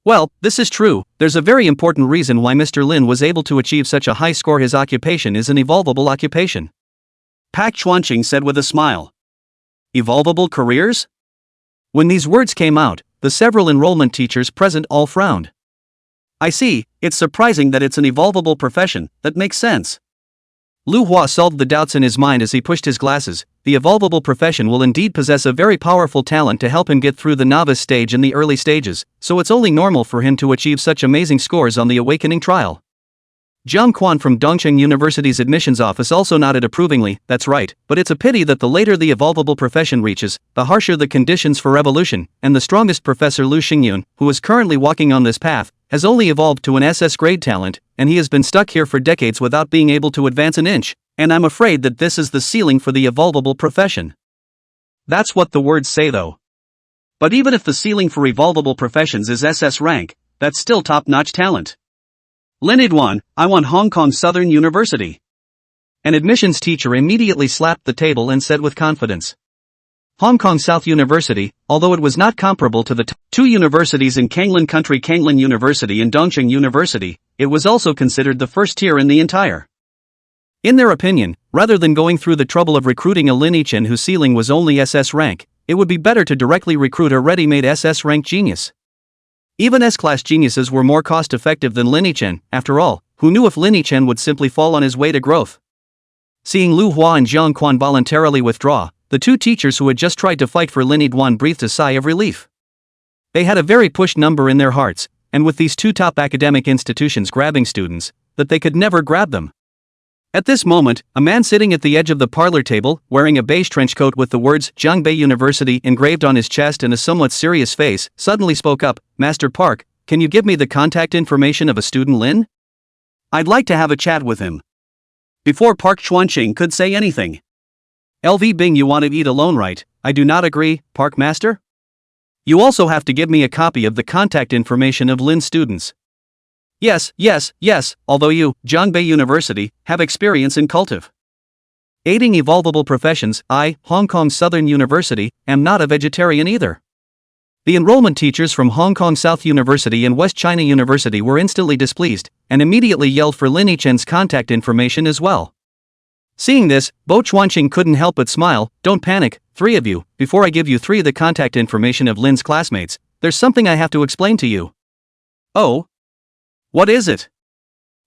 "Well, this is true. There's a very important reason why Mr. Lin was able to achieve such a high score. His occupation is an evolvable occupation," Park Chuan-ching said with a smile. "Evolvable careers?" When these words came out, the several enrollment teachers present all frowned. "I see, it's surprising that it's an evolvable profession, that makes sense." Lu Hua solved the doubts in his mind as he pushed his glasses. The evolvable profession will indeed possess a very powerful talent to help him get through the novice stage and the early stages, so it's only normal for him to achieve such amazing scores on the Awakening trial. Jiang Quan from Dongcheng University's admissions office also nodded approvingly. "That's right, but it's a pity that the later the evolvable profession reaches, the harsher the conditions for evolution, and the strongest Professor Lu Xingyun, who is currently walking on this path, has only evolved to an SS grade talent, and he has been stuck here for decades without being able to advance an inch, and I'm afraid that this is the ceiling for the evolvable profession." That's what the words say though. But even if the ceiling for evolvable professions is SS rank, that's still top-notch talent. "Lin Idwan, I want Hong Kong Southern University." An admissions teacher immediately slapped the table and said with confidence. Hong Kong South University, although it was not comparable to the two universities in Kanglan Country, Kanglan University and Dongcheng University, it was also considered the first tier in the entire. In their opinion, rather than going through the trouble of recruiting a Lin Yichen whose ceiling was only SS rank, it would be better to directly recruit a ready-made SS rank genius. Even S-class geniuses were more cost-effective than Lin Yichen. After all, who knew if Lin Yichen would simply fall on his way to growth? Seeing Lu Hua and Jiang Quan voluntarily withdraw, the two teachers who had just tried to fight for Lin Yiduan breathed a sigh of relief. They had a very pushed number in their hearts, and with these two top academic institutions grabbing students, that they could never grab them. At this moment, a man sitting at the edge of the parlor table, wearing a beige trench coat with the words Zhangbei University engraved on his chest and a somewhat serious face, suddenly spoke up. "Master Park, can you give me the contact information of a student Lin? I'd like to have a chat with him." Before Park Chuan-ching could say anything, "LV Bing, you want to eat alone, right?" "I do not agree, Park Master. You also have to give me a copy of the contact information of Lin's students." Yes, although you, Zhangbei University, have experience in cultive aiding evolvable professions, I, Hong Kong Southern University, am not a vegetarian either. The enrollment teachers from Hong Kong South University and West China University were instantly displeased, and immediately yelled for Lin Yichen's contact information as well. Seeing this, Bo Chuan-ching couldn't help but smile. "Don't panic, three of you, before I give you three of the contact information of Lin's classmates, there's something I have to explain to you." "Oh? What is it?"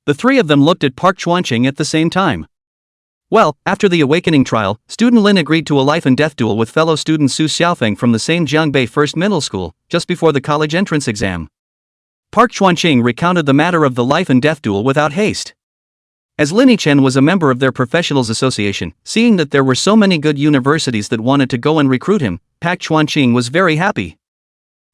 The three of them looked at Park Chuan-ching at the same time. Well, after the Awakening trial, student Lin agreed to a life and death duel with fellow student Su Xiaofeng from the same Zhangbei First Middle School, just before the college entrance exam. Park Chuan-ching recounted the matter of the life and death duel without haste. As Lin Yichen was a member of their professionals association, seeing that there were so many good universities that wanted to go and recruit him, Park Chuan-ching was very happy.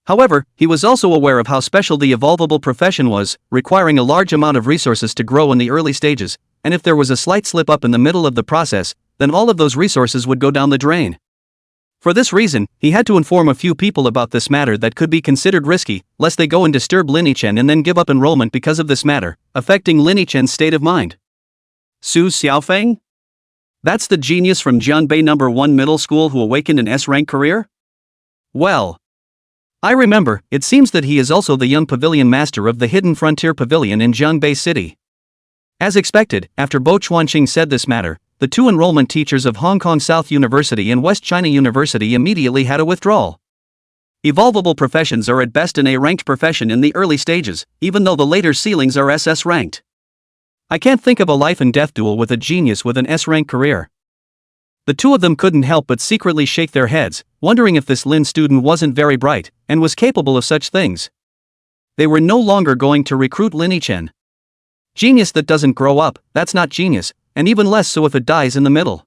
However, he was also aware of how special the evolvable profession was, requiring a large amount of resources to grow in the early stages, and if there was a slight slip up in the middle of the process, then all of those resources would go down the drain. For this reason, he had to inform a few people about this matter that could be considered risky, lest they go and disturb Lin Yichen and then give up enrollment because of this matter, affecting Lin Yichen's state of mind. Su Xiaofeng? That's the genius from Jiangbei No. 1 Middle School who awakened an S-rank career? Well, I remember, it seems that he is also the young pavilion master of the Hidden Frontier Pavilion in Jiangbei City. As expected, after Bo Chuanqing said this matter, the two enrollment teachers of Hong Kong South University and West China University immediately had a withdrawal. Evolvable professions are at best an A-ranked profession in the early stages, even though the later ceilings are SS ranked. I can't think of a life and death duel with a genius with an S-rank career. The two of them couldn't help but secretly shake their heads, wondering if this Lin student wasn't very bright, and was capable of such things. They were no longer going to recruit Lin Yichen. Genius that doesn't grow up, that's not genius, and even less so if it dies in the middle.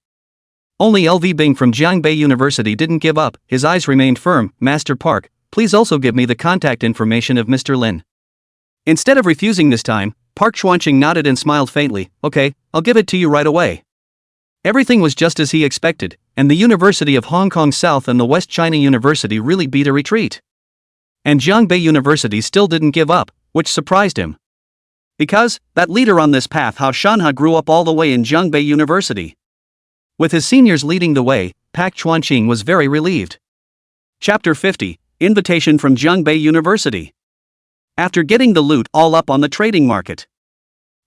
Only LV Bing from Jiangbei University didn't give up, his eyes remained firm. Master Park, please also give me the contact information of Mr. Lin. Instead of refusing this time, Park Chuanqing nodded and smiled faintly. Okay, I'll give it to you right away. Everything was just as he expected, and the University of Hong Kong South and the West China University really beat a retreat. And Jiangbei University still didn't give up, which surprised him. Because, that leader on this path Hao Shanha grew up all the way in Jiangbei University. With his seniors leading the way, Park Chuanqing was very relieved. Chapter 50, Invitation from Jiangbei University. After getting the loot all up on the trading market,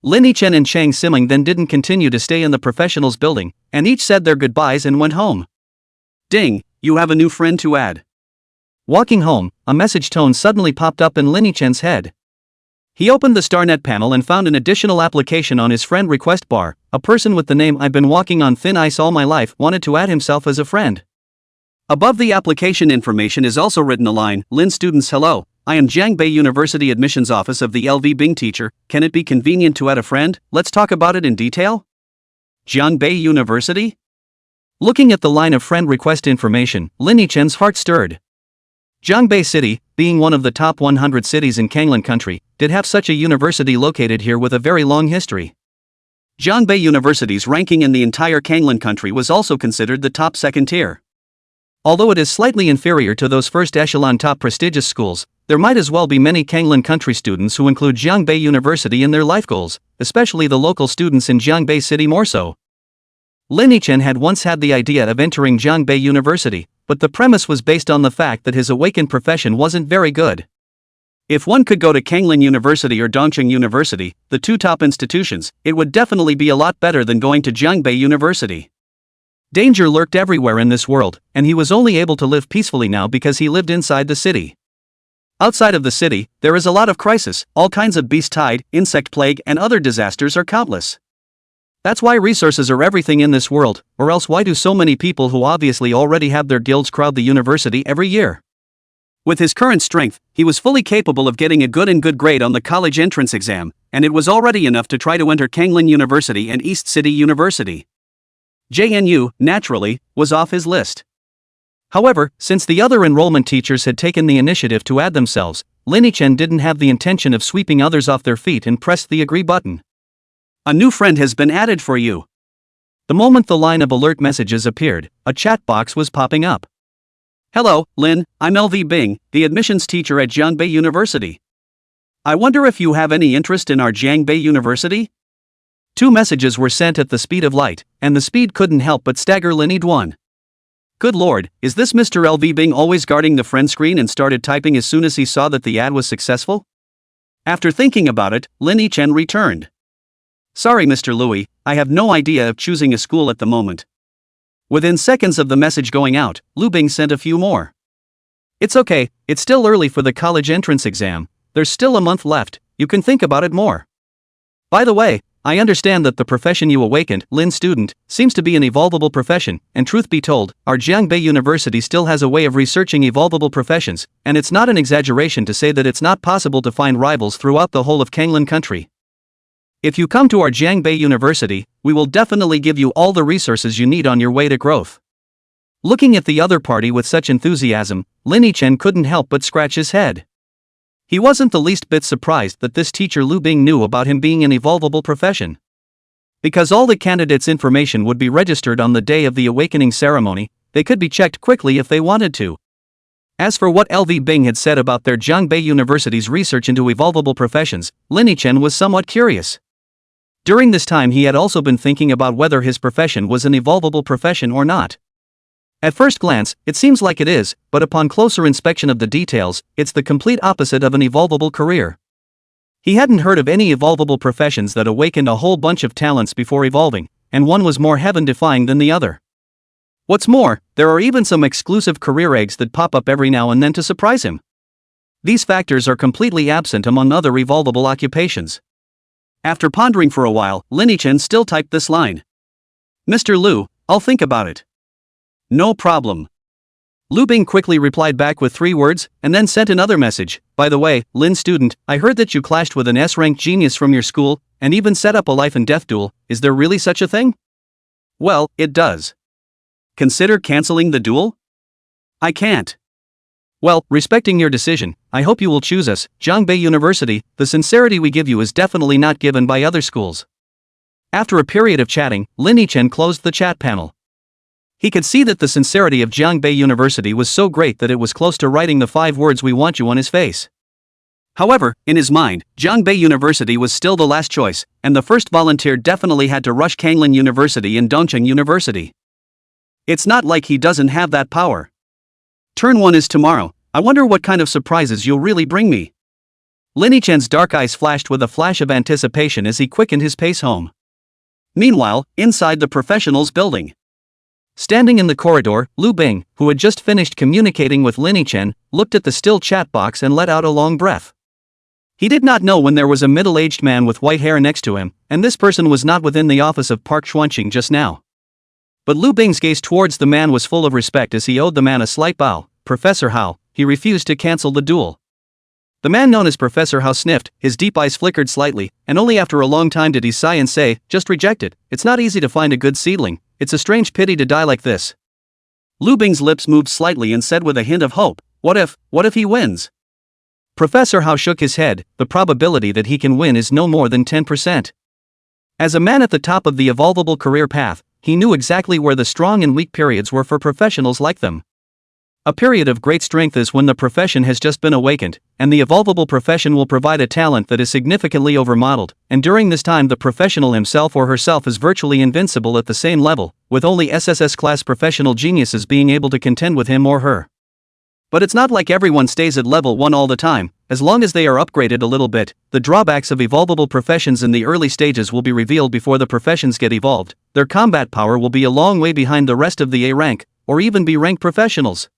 Lin Yichen and Chang Siming then didn't continue to stay in the professionals building, and each said their goodbyes and went home. Ding, you have a new friend to add. Walking home, a message tone suddenly popped up in Lin Yichen's head. He opened the StarNet panel and found an additional application on his friend request bar. A person with the name "I've been walking on thin ice all my life" wanted to add himself as a friend. Above the application information is also written a line, "Lin students hello, I am Jiangbei University Admissions Office of the LV Bing teacher, can it be convenient to add a friend? Let's talk about it in detail." Jiangbei University? Looking at the line of friend request information, Lin Yichen's heart stirred. Jiangbei City, being one of the top 100 cities in Kanglan country, did have such a university located here with a very long history. Jiangbei University's ranking in the entire Kanglan country was also considered the top second tier. Although it is slightly inferior to those first echelon top prestigious schools, there might as well be many Kanglan country students who include Jiangbei University in their life goals, especially the local students in Jiangbei City more so. Lin Yichen had once had the idea of entering Jiangbei University, but the premise was based on the fact that his awakened profession wasn't very good. If one could go to Kanglan University or Dongqing University, the two top institutions, it would definitely be a lot better than going to Jiangbei University. Danger lurked everywhere in this world, and he was only able to live peacefully now because he lived inside the city. Outside of the city, there is a lot of crisis, all kinds of beast tide, insect plague, and other disasters are countless. That's why resources are everything in this world, or else why do so many people who obviously already have their guilds crowd the university every year? With his current strength, he was fully capable of getting a good grade on the college entrance exam, and it was already enough to try to enter Kanglan University and East City University. JNU, naturally, was off his list. However, since the other enrollment teachers had taken the initiative to add themselves, Lin Yichen didn't have the intention of sweeping others off their feet and pressed the agree button. A new friend has been added for you. The moment the line of alert messages appeared, a chat box was popping up. Hello, Lin, I'm LV Bing, the admissions teacher at Jiangbei University. I wonder if you have any interest in our Jiangbei University? Two messages were sent at the speed of light, and the speed couldn't help but stagger Lin Yichen. Good lord, is this Mr. LV Bing always guarding the friend screen and started typing as soon as he saw that the ad was successful? After thinking about it, Lin Yichen returned. Sorry Mr. Louis, I have no idea of choosing a school at the moment. Within seconds of the message going out, Lu Bing sent a few more. It's okay, it's still early for the college entrance exam, there's still a month left, you can think about it more. By the way, I understand that the profession you awakened, Lin student, seems to be an evolvable profession, and truth be told, our Jiangbei University still has a way of researching evolvable professions, and it's not an exaggeration to say that it's not possible to find rivals throughout the whole of Kanglan country. If you come to our Jiangbei University, we will definitely give you all the resources you need on your way to growth. Looking at the other party with such enthusiasm, Lin Yichen couldn't help but scratch his head. He wasn't the least bit surprised that this teacher Lu Bing knew about him being an evolvable profession. Because all the candidates' information would be registered on the day of the awakening ceremony, they could be checked quickly if they wanted to. As for what LV Bing had said about their Jiangbei University's research into evolvable professions, Lin Chen was somewhat curious. During this time he had also been thinking about whether his profession was an evolvable profession or not. At first glance, it seems like it is, but upon closer inspection of the details, it's the complete opposite of an evolvable career. He hadn't heard of any evolvable professions that awakened a whole bunch of talents before evolving, and one was more heaven-defying than the other. What's more, there are even some exclusive career eggs that pop up every now and then to surprise him. These factors are completely absent among other evolvable occupations. After pondering for a while, Lin Chen still typed this line. "Mr. Liu, I'll think about it." "No problem." Liu Bing quickly replied back with 3 words, and then sent another message. "By the way, Lin student, I heard that you clashed with an S-ranked genius from your school, and even set up a life and death duel. Is there really such a thing?" "Well, it does." "Consider canceling the duel?" "I can't." "Well, respecting your decision, I hope you will choose us, Jiangbei University. The sincerity we give you is definitely not given by other schools." After a period of chatting, Lin Chen closed the chat panel. He could see that the sincerity of Jiangbei University was so great that it was close to writing the 5 words "we want you" on his face. However, in his mind, Jiangbei University was still the last choice, and the first volunteer definitely had to rush Kanglin University and Dongcheng University. It's not like he doesn't have that power. Turn 1 is tomorrow. I wonder what kind of surprises you'll really bring me. Lin Chen's dark eyes flashed with a flash of anticipation as he quickened his pace home. Meanwhile, inside the professionals' building. Standing in the corridor, Liu Bing, who had just finished communicating with Lin Chen, looked at the still chat box and let out a long breath. He did not know when there was a middle-aged man with white hair next to him, and this person was not within the office of Park Xuanqing just now. But Liu Bing's gaze towards the man was full of respect as he owed the man a slight bow. "Professor Hao," he refused to cancel the duel. The man known as Professor Hao sniffed, his deep eyes flickered slightly, and only after a long time did he sigh and say, "Just reject it. It's not easy to find a good seedling. It's a strange pity to die like this." Liu Bing's lips moved slightly and said with a hint of hope, what if he wins?" Professor Hao shook his head. "The probability that he can win is no more than 10%. As a man at the top of the evolvable career path, he knew exactly where the strong and weak periods were for professionals like them. A period of great strength is when the profession has just been awakened, and the evolvable profession will provide a talent that is significantly overmodeled, and during this time the professional himself or herself is virtually invincible at the same level, with only SSS-class professional geniuses being able to contend with him or her. But it's not like everyone stays at level 1 all the time. As long as they are upgraded a little bit, the drawbacks of evolvable professions in the early stages will be revealed before the professions get evolved. Their combat power will be a long way behind the rest of the A rank, or even B rank professionals.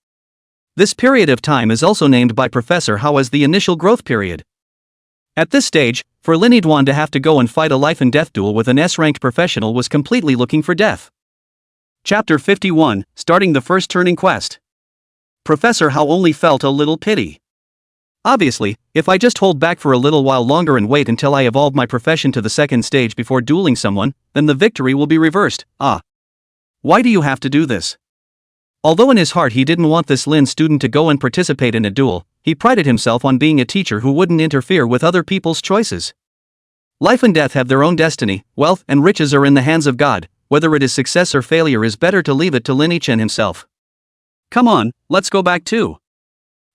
This period of time is also named by Professor Hao as the initial growth period. At this stage, for Lin Duan to have to go and fight a life and death duel with an S-ranked professional was completely looking for death. Chapter 51, Starting the First Turning Quest. Professor Hao only felt a little pity. Obviously, if I just hold back for a little while longer and wait until I evolve my profession to the second stage before dueling someone, then the victory will be reversed. Why do you have to do this? Although in his heart he didn't want this Lin student to go and participate in a duel, he prided himself on being a teacher who wouldn't interfere with other people's choices. Life and death have their own destiny, wealth and riches are in the hands of God, whether it is success or failure is better to leave it to Lin Chen himself. Come on, let's go back too.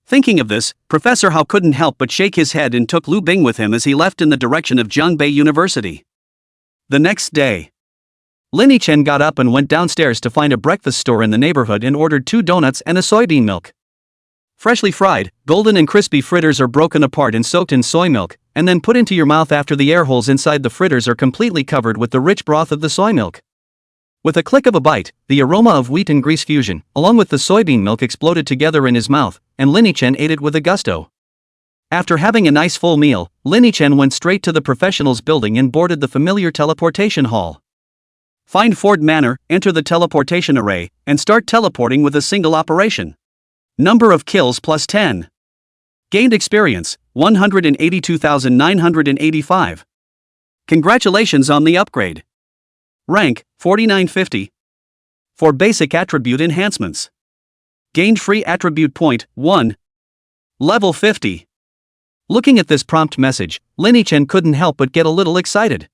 Thinking of this, Professor Hao couldn't help but shake his head and took Liu Bing with him as he left in the direction of Jiangbei University. The next day, Lin Chen got up and went downstairs to find a breakfast store in the neighborhood and ordered 2 donuts and a soybean milk. Freshly fried, golden and crispy fritters are broken apart and soaked in soy milk, and then put into your mouth after the air holes inside the fritters are completely covered with the rich broth of the soy milk. With a click of a bite, the aroma of wheat and grease fusion, along with the soybean milk exploded together in his mouth, and Lin Chen ate it with a gusto. After having a nice full meal, Lin Chen went straight to the professionals' building and boarded the familiar teleportation hall. Find Ford Manor, enter the teleportation array, and start teleporting with a single operation. Number of kills plus 10. Gained experience, 182,985. Congratulations on the upgrade. Rank, 4950. For basic attribute enhancements. Gained free attribute point, 1. Level 50. Looking at this prompt message, Lin Chen couldn't help but get a little excited.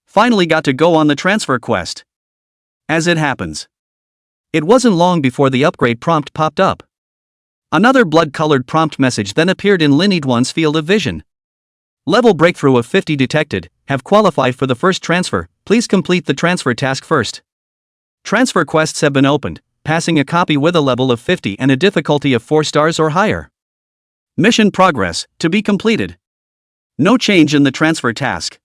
Finally got to go on the transfer quest. As it happens, It wasn't long before the upgrade prompt popped up. Another blood-colored prompt message then appeared in Lin Yidwan's field of vision. Level breakthrough of 50 detected, have qualified for the first transfer, please complete the transfer task first. Transfer quests have been opened, passing a copy with a level of 50 and a difficulty of 4 stars or higher. Mission progress, to be completed. No change in the transfer task.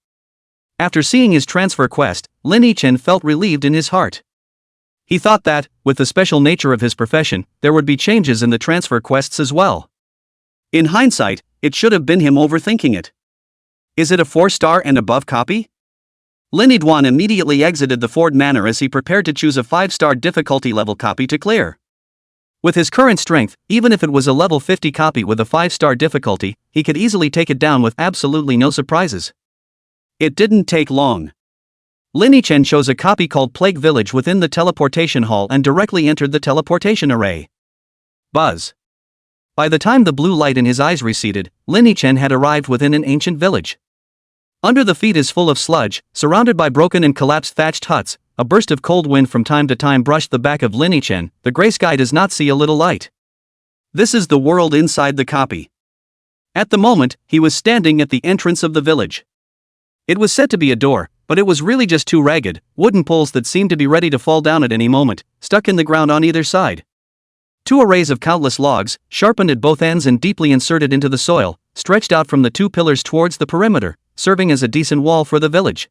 After seeing his transfer quest, Lin Yichen felt relieved in his heart. He thought that, with the special nature of his profession, there would be changes in the transfer quests as well. In hindsight, it should have been him overthinking it. Is it a 4-star and above copy? Lin Yidwan immediately exited the Ford Manor as he prepared to choose a 5-star difficulty level copy to clear. With his current strength, even if it was a level 50 copy with a 5-star difficulty, he could easily take it down with absolutely no surprises. It didn't take long. Lin Yichen chose a copy called Plague Village within the teleportation hall and directly entered the teleportation array. Buzz. By the time the blue light in his eyes receded, Lin Yichen had arrived within an ancient village. Under the feet is full of sludge, surrounded by broken and collapsed thatched huts. A burst of cold wind from time to time brushed the back of Lin Yichen. The gray sky does not see a little light. This is the world inside the copy. At the moment, he was standing at the entrance of the village. It was said to be a door, but it was really just 2 ragged, wooden poles that seemed to be ready to fall down at any moment, stuck in the ground on either side. 2 arrays of countless logs, sharpened at both ends and deeply inserted into the soil, stretched out from the 2 pillars towards the perimeter, serving as a decent wall for the village.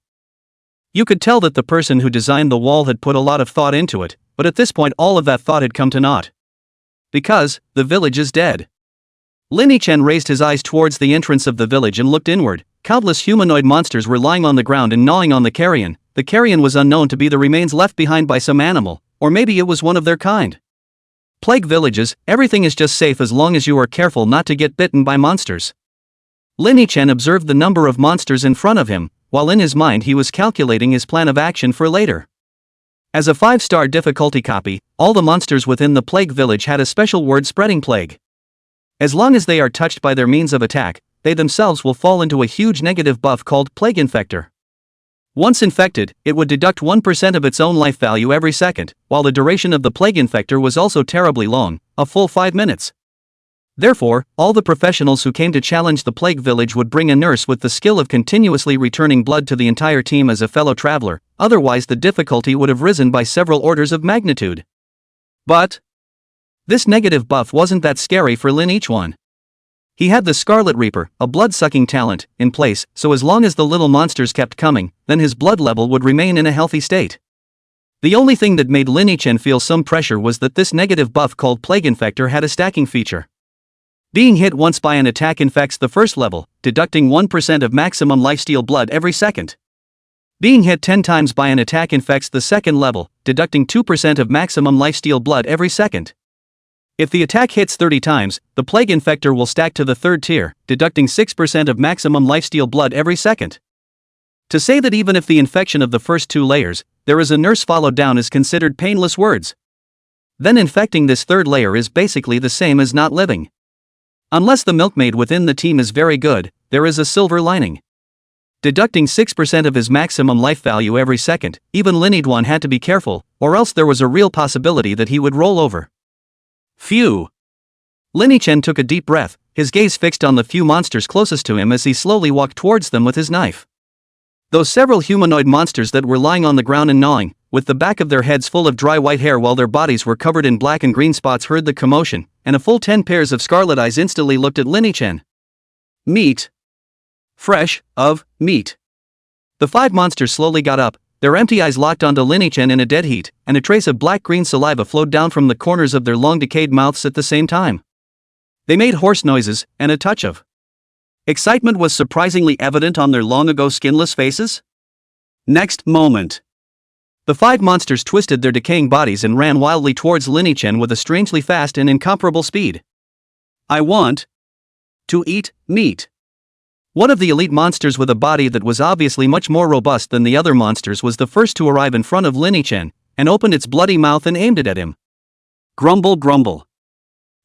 You could tell that the person who designed the wall had put a lot of thought into it, but at this point all of that thought had come to naught. Because, the village is dead. Lin Yichen raised his eyes towards the entrance of the village and looked inward. Countless humanoid monsters were lying on the ground and gnawing on the carrion. The carrion was unknown to be the remains left behind by some animal, or maybe it was one of their kind. Plague villages, everything is just safe as long as you are careful not to get bitten by monsters. Lin Yichen observed the number of monsters in front of him, while in his mind he was calculating his plan of action for later. As a 5-star difficulty copy, all the monsters within the plague village had a special word spreading plague. As long as they are touched by their means of attack, they themselves will fall into a huge negative buff called Plague Infector. Once infected, it would deduct 1% of its own life value every second, while the duration of the Plague Infector was also terribly long, a full 5 minutes. Therefore, all the professionals who came to challenge the plague village would bring a nurse with the skill of continuously returning blood to the entire team as a fellow traveler, otherwise the difficulty would have risen by several orders of magnitude. But this negative buff wasn't that scary for Lin Yichen. He had the Scarlet Reaper, a blood-sucking talent, in place, so as long as the little monsters kept coming, then his blood level would remain in a healthy state. The only thing that made Lin Yichen feel some pressure was that this negative buff called Plague Infector had a stacking feature. Being hit once by an attack infects the first level, deducting 1% of maximum lifesteal blood every second. Being hit 10 times by an attack infects the second level, deducting 2% of maximum lifesteal blood every second. If the attack hits 30 times, the Plague Infector will stack to the third tier, deducting 6% of maximum lifesteal blood every second. To say that even if the infection of the first 2 layers, there is a nurse followed down is considered painless words. Then infecting this third layer is basically the same as not living. Unless the milkmaid within the team is very good, there is a silver lining. Deducting 6% of his maximum life value every second, even Lin Yidwan had to be careful, or else there was a real possibility that he would roll over. Phew! Lin Yichen took a deep breath, his gaze fixed on the few monsters closest to him as he slowly walked towards them with his knife. Those several humanoid monsters that were lying on the ground and gnawing, with the back of their heads full of dry white hair while their bodies were covered in black and green spots, heard the commotion, and a full 10 pairs of scarlet eyes instantly looked at Lin Yichen. Meat. Fresh, of, meat. The 5 monsters slowly got up, their empty eyes locked onto Lin Yichen in a dead heat, and a trace of black-green saliva flowed down from the corners of their long-decayed mouths at the same time. They made hoarse noises, and a touch of excitement was surprisingly evident on their long-ago skinless faces. Next moment, the 5 monsters twisted their decaying bodies and ran wildly towards Lin Yichen with a strangely fast and incomparable speed. I want to eat meat. One of the elite monsters with a body that was obviously much more robust than the other monsters was the first to arrive in front of Lin Yichen, and opened its bloody mouth and aimed it at him. Grumble, grumble.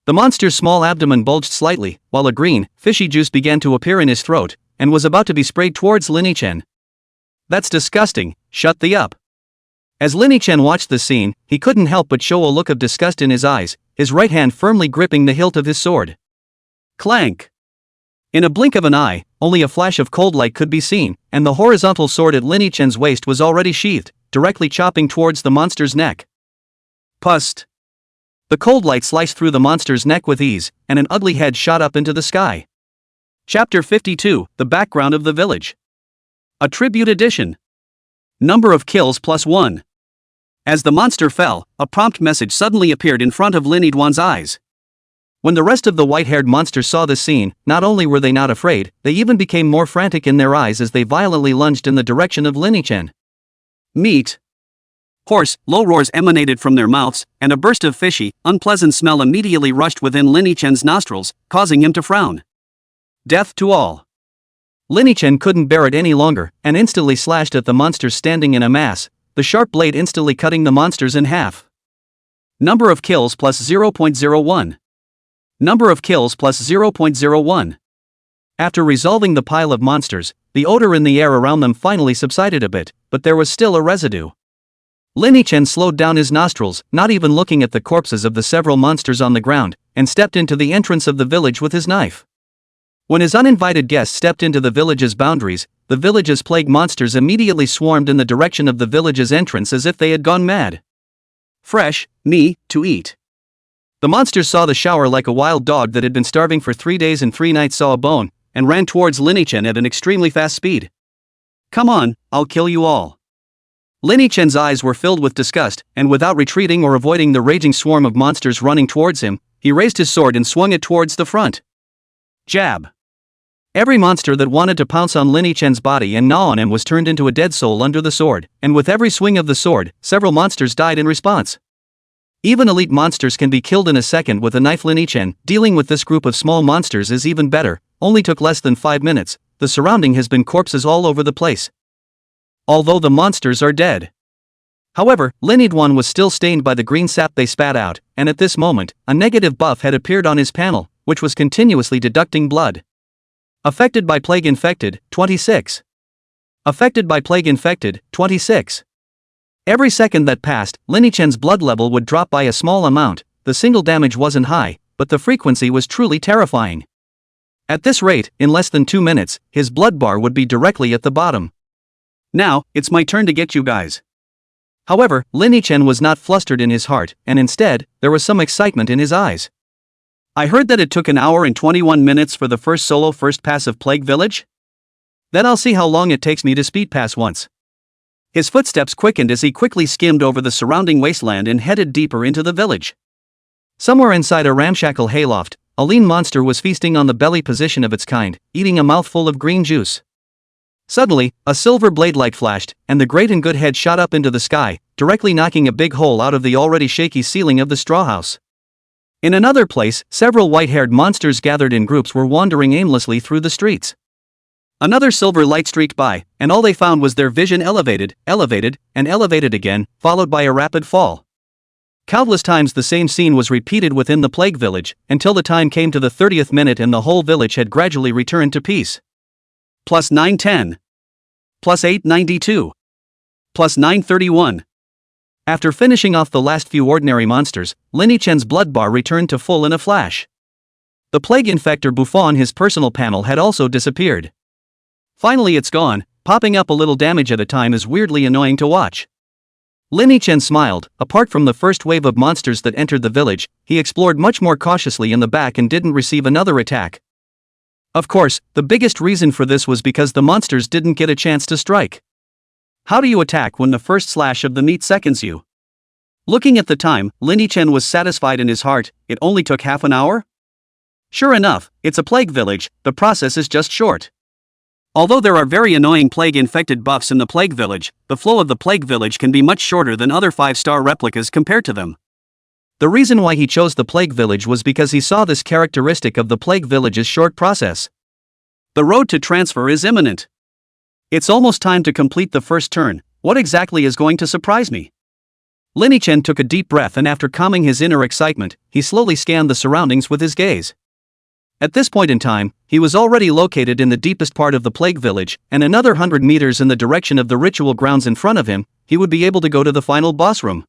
The monster's small abdomen bulged slightly, while a green, fishy juice began to appear in his throat, and was about to be sprayed towards Lin Yichen. That's disgusting, shut the up. As Lin Yichen watched the scene, he couldn't help but show a look of disgust in his eyes, his right hand firmly gripping the hilt of his sword. Clank! In a blink of an eye, only a flash of cold light could be seen, and the horizontal sword at Lin Yichen's waist was already sheathed, directly chopping towards the monster's neck. Pust! The cold light sliced through the monster's neck with ease, and an ugly head shot up into the sky. Chapter 52, The Background of the Village. A Tribute Edition. Number of kills +1. As the monster fell, a prompt message suddenly appeared in front of Lin Yidwan's eyes. When the rest of the white-haired monsters saw the scene, not only were they not afraid, they even became more frantic in their eyes as they violently lunged in the direction of Lin Yichen. Meat. Hoarse, low roars emanated from their mouths, and a burst of fishy, unpleasant smell immediately rushed within Lin Yichen's nostrils, causing him to frown. Death to all. Lin Yichen couldn't bear it any longer, and instantly slashed at the monsters standing in a mass, the sharp blade instantly cutting the monsters in half. Number of kills +0.01. Number of kills +0.01. After resolving the pile of monsters, the odor in the air around them finally subsided a bit, but there was still a residue. Lin Yichen slowed down his nostrils, not even looking at the corpses of the several monsters on the ground, and stepped into the entrance of the village with his knife. When his uninvited guests stepped into the village's boundaries, the village's plague monsters immediately swarmed in the direction of the village's entrance as if they had gone mad. Fresh, me, to eat. The monsters saw the shower like a wild dog that had been starving for 3 days and 3 nights saw a bone, and ran towards Lin Yichen at an extremely fast speed. Come on, I'll kill you all. Lin Yichen's eyes were filled with disgust, and without retreating or avoiding the raging swarm of monsters running towards him, he raised his sword and swung it towards the front. Jab. Every monster that wanted to pounce on Lin Yichen's body and gnaw on him was turned into a dead soul under the sword, and with every swing of the sword, several monsters died in response. Even elite monsters can be killed in a second with a knife. Lin Yichen, dealing with this group of small monsters is even better, only took less than 5 minutes, the surrounding has been corpses all over the place. Although the monsters are dead. However, Lin Yidwan was still stained by the green sap they spat out, and at this moment, a negative buff had appeared on his panel, which was continuously deducting blood. Affected by plague infected, 26. Affected by plague infected, 26. Every second that passed, Lin Yichen's blood level would drop by a small amount. The single damage wasn't high, but the frequency was truly terrifying. At this rate, in less than 2 minutes, his blood bar would be directly at the bottom. Now, it's my turn to get you guys. However, Lin Yichen was not flustered in his heart, and instead, there was some excitement in his eyes. I heard that it took 1 hour and 21 minutes for the first solo first pass of Plague Village? Then I'll see how long it takes me to speed pass once. His footsteps quickened as he quickly skimmed over the surrounding wasteland and headed deeper into the village. Somewhere inside a ramshackle hayloft, a lean monster was feasting on the belly position of its kind, eating a mouthful of green juice. Suddenly, a silver blade light flashed, and the great and good head shot up into the sky, directly knocking a big hole out of the already shaky ceiling of the straw house. In another place, several white-haired monsters gathered in groups were wandering aimlessly through the streets. Another silver light streaked by, and all they found was their vision elevated, and elevated again, followed by a rapid fall. Countless times the same scene was repeated within the plague village, until the time came to the 30th minute and the whole village had gradually returned to peace. Plus 910. Plus 892. Plus 931. After finishing off the last few ordinary monsters, Lin Yichen's blood bar returned to full in a flash. The plague infector Buffon, his personal panel, had also disappeared. Finally it's gone. Popping up a little damage at a time is weirdly annoying to watch. Lin Yichen smiled. Apart from the first wave of monsters that entered the village, he explored much more cautiously in the back and didn't receive another attack. Of course, the biggest reason for this was because the monsters didn't get a chance to strike. How do you attack when the first slash of the meat seconds you? Looking at the time, Lin Yichen was satisfied in his heart. It only took half an hour? Sure enough, it's a plague village, the process is just short. Although there are very annoying plague-infected buffs in the Plague Village, the flow of the Plague Village can be much shorter than other 5-star replicas compared to them. The reason why he chose the Plague Village was because he saw this characteristic of the Plague Village's short process. The road to transfer is imminent. It's almost time to complete the first turn. What exactly is going to surprise me? Lin Yichen took a deep breath, and after calming his inner excitement, he slowly scanned the surroundings with his gaze. At this point in time, he was already located in the deepest part of the Plague Village, and another 100 meters in the direction of the ritual grounds in front of him, he would be able to go to the final boss room.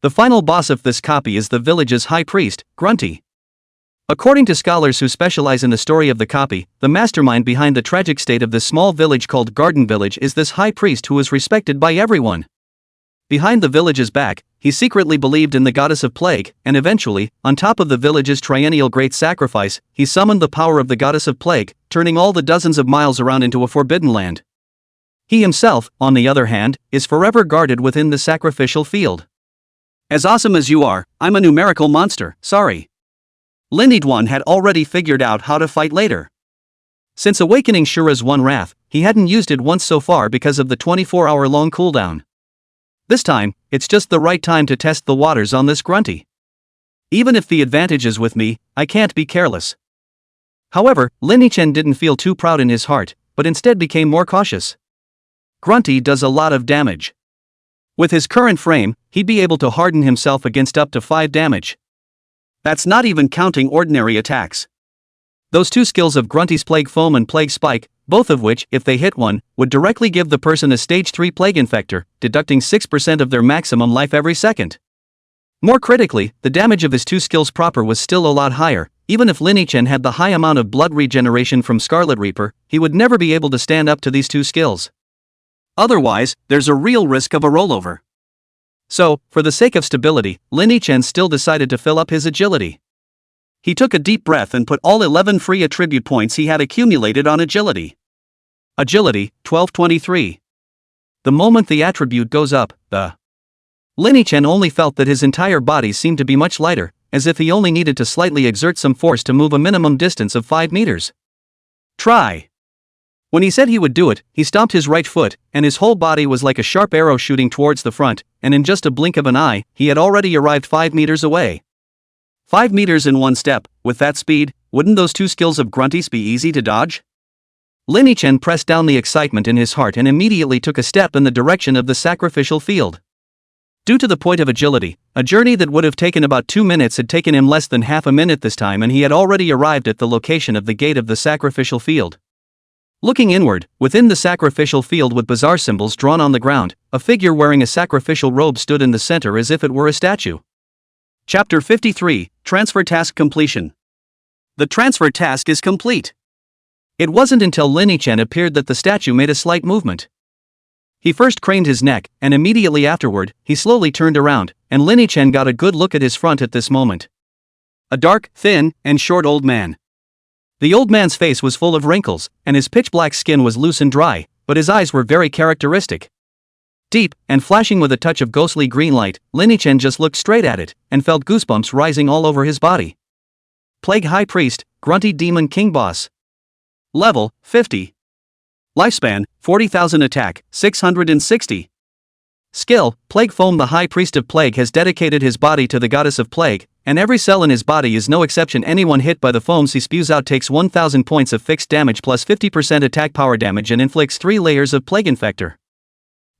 The final boss of this copy is the village's high priest, Grunty. According to scholars who specialize in the story of the copy, the mastermind behind the tragic state of this small village called Garden Village is this high priest who is respected by everyone. Behind the village's back, he secretly believed in the goddess of plague, and eventually, on top of the village's triennial great sacrifice, he summoned the power of the goddess of plague, turning all the dozens of miles around into a forbidden land. He himself, on the other hand, is forever guarded within the sacrificial field. As awesome as you are, I'm a numerical monster, sorry. Lineage had already figured out how to fight later. Since awakening Shura's one wrath, he hadn't used it once so far because of the 24-hour-long cooldown. This time, it's just the right time to test the waters on this Grunty. Even if the advantage is with me, I can't be careless. However, Lineage didn't feel too proud in his heart, but instead became more cautious. Grunty does a lot of damage. With his current frame, he'd be able to harden himself against up to 5 damage. That's not even counting ordinary attacks. Those two skills of Grunty's Plague Foam and Plague Spike, both of which, if they hit one, would directly give the person a stage 3 Plague Infector, deducting 6% of their maximum life every second. More critically, the damage of his two skills proper was still a lot higher. Even if Lineage had the high amount of blood regeneration from Scarlet Reaper, he would never be able to stand up to these two skills. Otherwise, there's a real risk of a rollover. So, for the sake of stability, Lineage still decided to fill up his agility. He took a deep breath and put all 11 free attribute points he had accumulated on agility. Agility, 1223. The moment the attribute goes up, Lineage only felt that his entire body seemed to be much lighter, as if he only needed to slightly exert some force to move a minimum distance of 5 meters. Try. When he said he would do it, he stomped his right foot, and his whole body was like a sharp arrow shooting towards the front, and in just a blink of an eye, he had already arrived 5 meters away. 5 meters in one step, with that speed, wouldn't those two skills of Grunty's be easy to dodge? Lineage pressed down the excitement in his heart and immediately took a step in the direction of the sacrificial field. Due to the point of agility, a journey that would have taken about 2 minutes had taken him less than half a minute this time, and he had already arrived at the location of the gate of the sacrificial field. Looking inward, within the sacrificial field with bizarre symbols drawn on the ground, a figure wearing a sacrificial robe stood in the center as if it were a statue. Chapter 53, Transfer Task Completion. The transfer task is complete. It wasn't until Lineage appeared that the statue made a slight movement. He first craned his neck, and immediately afterward, he slowly turned around, and Lineage got a good look at his front at this moment. A dark, thin, and short old man. The old man's face was full of wrinkles, and his pitch-black skin was loose and dry, but his eyes were very characteristic. Deep, and flashing with a touch of ghostly green light, Lineage just looked straight at it, and felt goosebumps rising all over his body. Plague High Priest, Grunty Demon King Boss. Level, 50. Lifespan, 40,000. Attack, 660. Skill, Plague Foam. The High Priest of Plague has dedicated his body to the goddess of plague, and every cell in his body is no exception. Anyone hit by the foams he spews out takes 1,000 points of fixed damage plus 50% attack power damage and inflicts 3 layers of Plague Infector.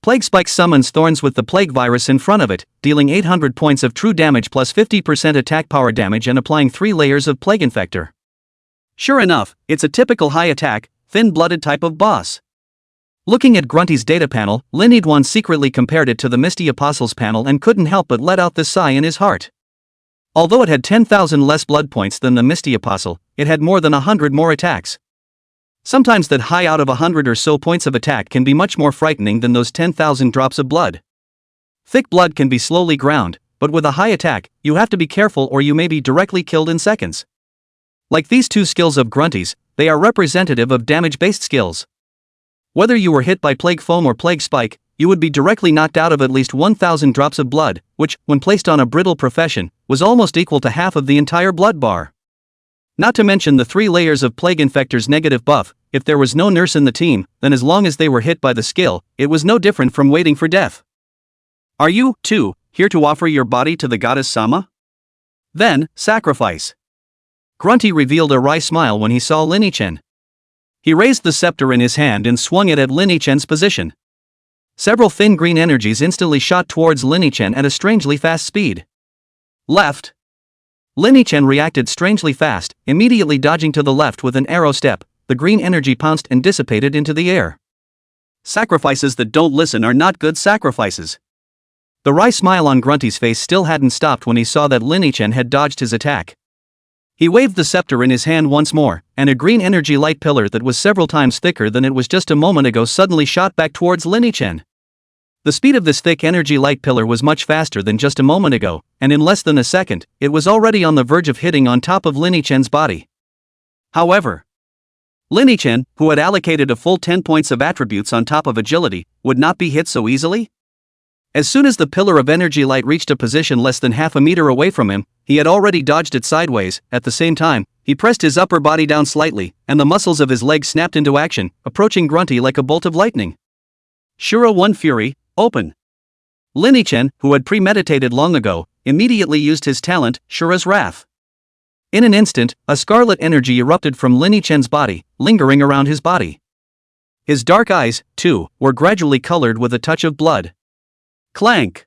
Plague Spike summons thorns with the plague virus in front of it, dealing 800 points of true damage plus 50% attack power damage and applying 3 layers of Plague Infector. Sure enough, it's a typical high attack, thin-blooded type of boss. Looking at Grunty's data panel, Lineage secretly compared it to the Misty Apostles panel and couldn't help but let out this sigh in his heart. Although it had 10,000 less blood points than the Misty Apostle, it had more than 100 more attacks. Sometimes that high out of 100 or so points of attack can be much more frightening than those 10,000 drops of blood. Thick blood can be slowly ground, but with a high attack, you have to be careful or you may be directly killed in seconds. Like these two skills of Grunty's, they are representative of damage-based skills. Whether you were hit by Plague Foam or Plague Spike, you would be directly knocked out of at least 1,000 drops of blood, which, when placed on a brittle profession, was almost equal to half of the entire blood bar. Not to mention the 3 layers of Plague Infector's negative buff. If there was no nurse in the team, then as long as they were hit by the skill, it was no different from waiting for death. Are you, too, here to offer your body to the goddess Sama? Then, sacrifice. Grunty revealed a wry smile when he saw Lineage. He raised the scepter in his hand and swung it at Lineage's position. Several thin green energies instantly shot towards Lineage at a strangely fast speed. Left. Lineage reacted strangely fast, immediately dodging to the left with an arrow step. The green energy pounced and dissipated into the air. sacrifices that don't listen are not good sacrifices. The wry smile on Grunty's face still hadn't stopped when he saw that Lin-Chen had dodged his attack. He waved the scepter in his hand once more, and a green energy light pillar that was several times thicker than it was just a moment ago suddenly shot back towards Lin-Chen. The speed of this thick energy light pillar was much faster than just a moment ago, and in less than a second, it was already on the verge of hitting on top of Lin-Chen's body. However, Lin-Chen, who had allocated a full 10 points of attributes on top of agility, would not be hit so easily? As soon as the pillar of energy light reached a position less than half a meter away from him, he had already dodged it sideways. At the same time, he pressed his upper body down slightly, and the muscles of his legs snapped into action, approaching Grunty like a bolt of lightning. Shura 1 Fury, open. Lin-Chen, who had premeditated long ago, immediately used his talent, Shura's Wrath. In an instant, a scarlet energy erupted from Lin-Chen's body, lingering around his body. His dark eyes, too, were gradually colored with a touch of blood. Clank!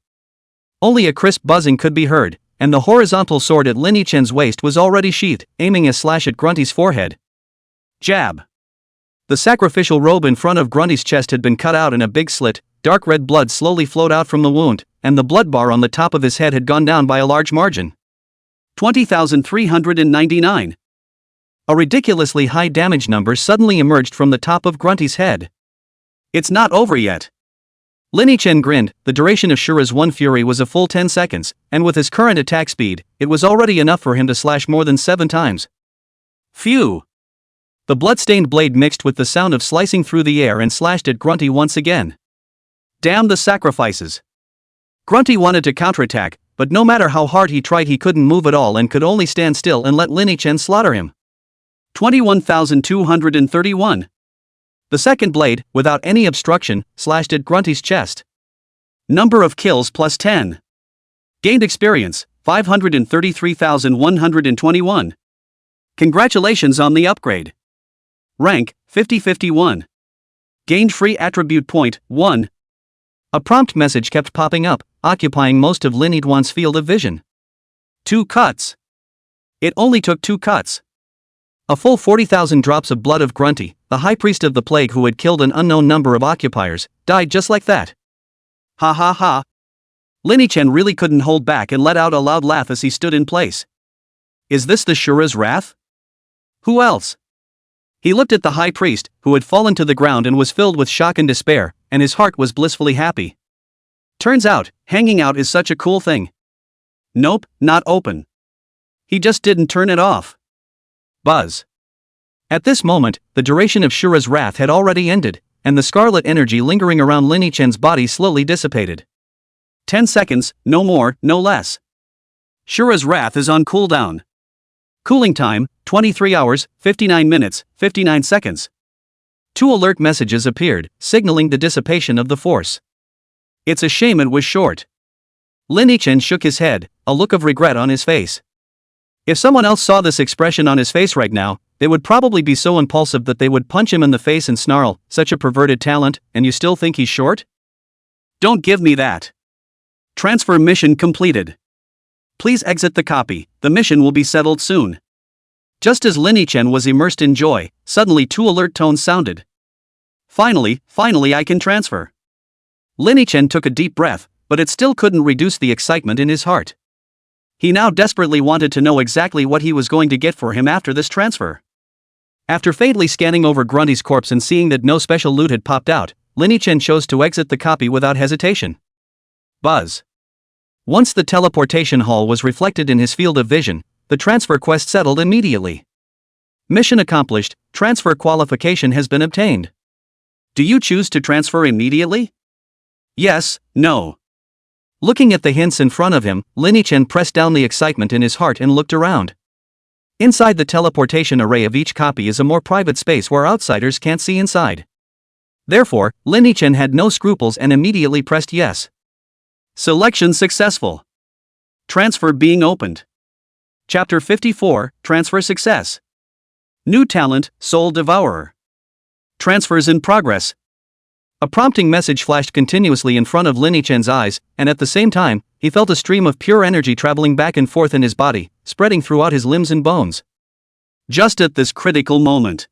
Only a crisp buzzing could be heard, and the horizontal sword at Lin-Chen's waist was already sheathed, aiming a slash at Grunty's forehead. Jab! The sacrificial robe in front of Grunty's chest had been cut out in a big slit, dark red blood slowly flowed out from the wound, and the blood bar on the top of his head had gone down by a large margin. 20,399. A ridiculously high damage number suddenly emerged from the top of Grunty's head. It's not over yet. Lin-Chen grinned. The duration of Shura's 1 Fury was a full 10 seconds, and with his current attack speed, it was already enough for him to slash more than 7 times. Phew! The blood-stained blade mixed with the sound of slicing through the air and slashed at Grunty once again. Damn the sacrifices! Grunty wanted to counterattack, but no matter how hard he tried he couldn't move at all and could only stand still and let Lin-Chen slaughter him. 21,231. The second blade, without any obstruction, slashed at Grunty's chest. Number of kills plus 10. Gained experience, 533,121. Congratulations on the upgrade. Rank, 5051. Gained free attribute point, 1. A prompt message kept popping up, occupying most of Lin-Chuan's field of vision. 2 cuts. It only took 2 cuts. A full 40,000 drops of blood of Grunty, the high priest of the plague who had killed an unknown number of occupiers, died just like that. Ha ha ha. Lin-Chen really couldn't hold back and let out a loud laugh as he stood in place. Is this the Shura's Wrath? Who else? He looked at the high priest, who had fallen to the ground and was filled with shock and despair, and his heart was blissfully happy. Turns out, hanging out is such a cool thing. Nope, not open. He just didn't turn it off. Buzz. At this moment, the duration of Shura's Wrath had already ended, and the scarlet energy lingering around Lin-Chen's body slowly dissipated. 10 seconds, no more, no less. Shura's Wrath is on cooldown. Cooling time, 23 hours, 59 minutes, 59 seconds. 2 alert messages appeared, signaling the dissipation of the force. It's a shame it was short. Lin-Chen shook his head, a look of regret on his face. If someone else saw this expression on his face right now, they would probably be so impulsive that they would punch him in the face and snarl, "Such a perverted talent, and you still think he's short?" Don't give me that. Transfer mission completed. Please exit the copy, the mission will be settled soon. Just as Lin-Chen was immersed in joy, suddenly 2 alert tones sounded. Finally I can transfer. Lin-Chen took a deep breath, but it still couldn't reduce the excitement in his heart. He now desperately wanted to know exactly what he was going to get for him after this transfer. After faintly scanning over Grunty's corpse and seeing that no special loot had popped out, Lin-Chen chose to exit the copy without hesitation. Buzz. Once the teleportation hall was reflected in his field of vision, the transfer quest settled immediately. Mission accomplished, transfer qualification has been obtained. Do you choose to transfer immediately? Yes, no. Looking at the hints in front of him, Lin-Chen pressed down the excitement in his heart and looked around. Inside the teleportation array of each copy is a more private space where outsiders can't see inside. Therefore, Lin-Chen had no scruples and immediately pressed yes. Selection successful. Transfer being opened. Chapter 54, Transfer Success. New talent, Soul Devourer. Transfers in progress. A prompting message flashed continuously in front of Lin-Chen's eyes, and at the same time, he felt a stream of pure energy traveling back and forth in his body, spreading throughout his limbs and bones. Just at this critical moment,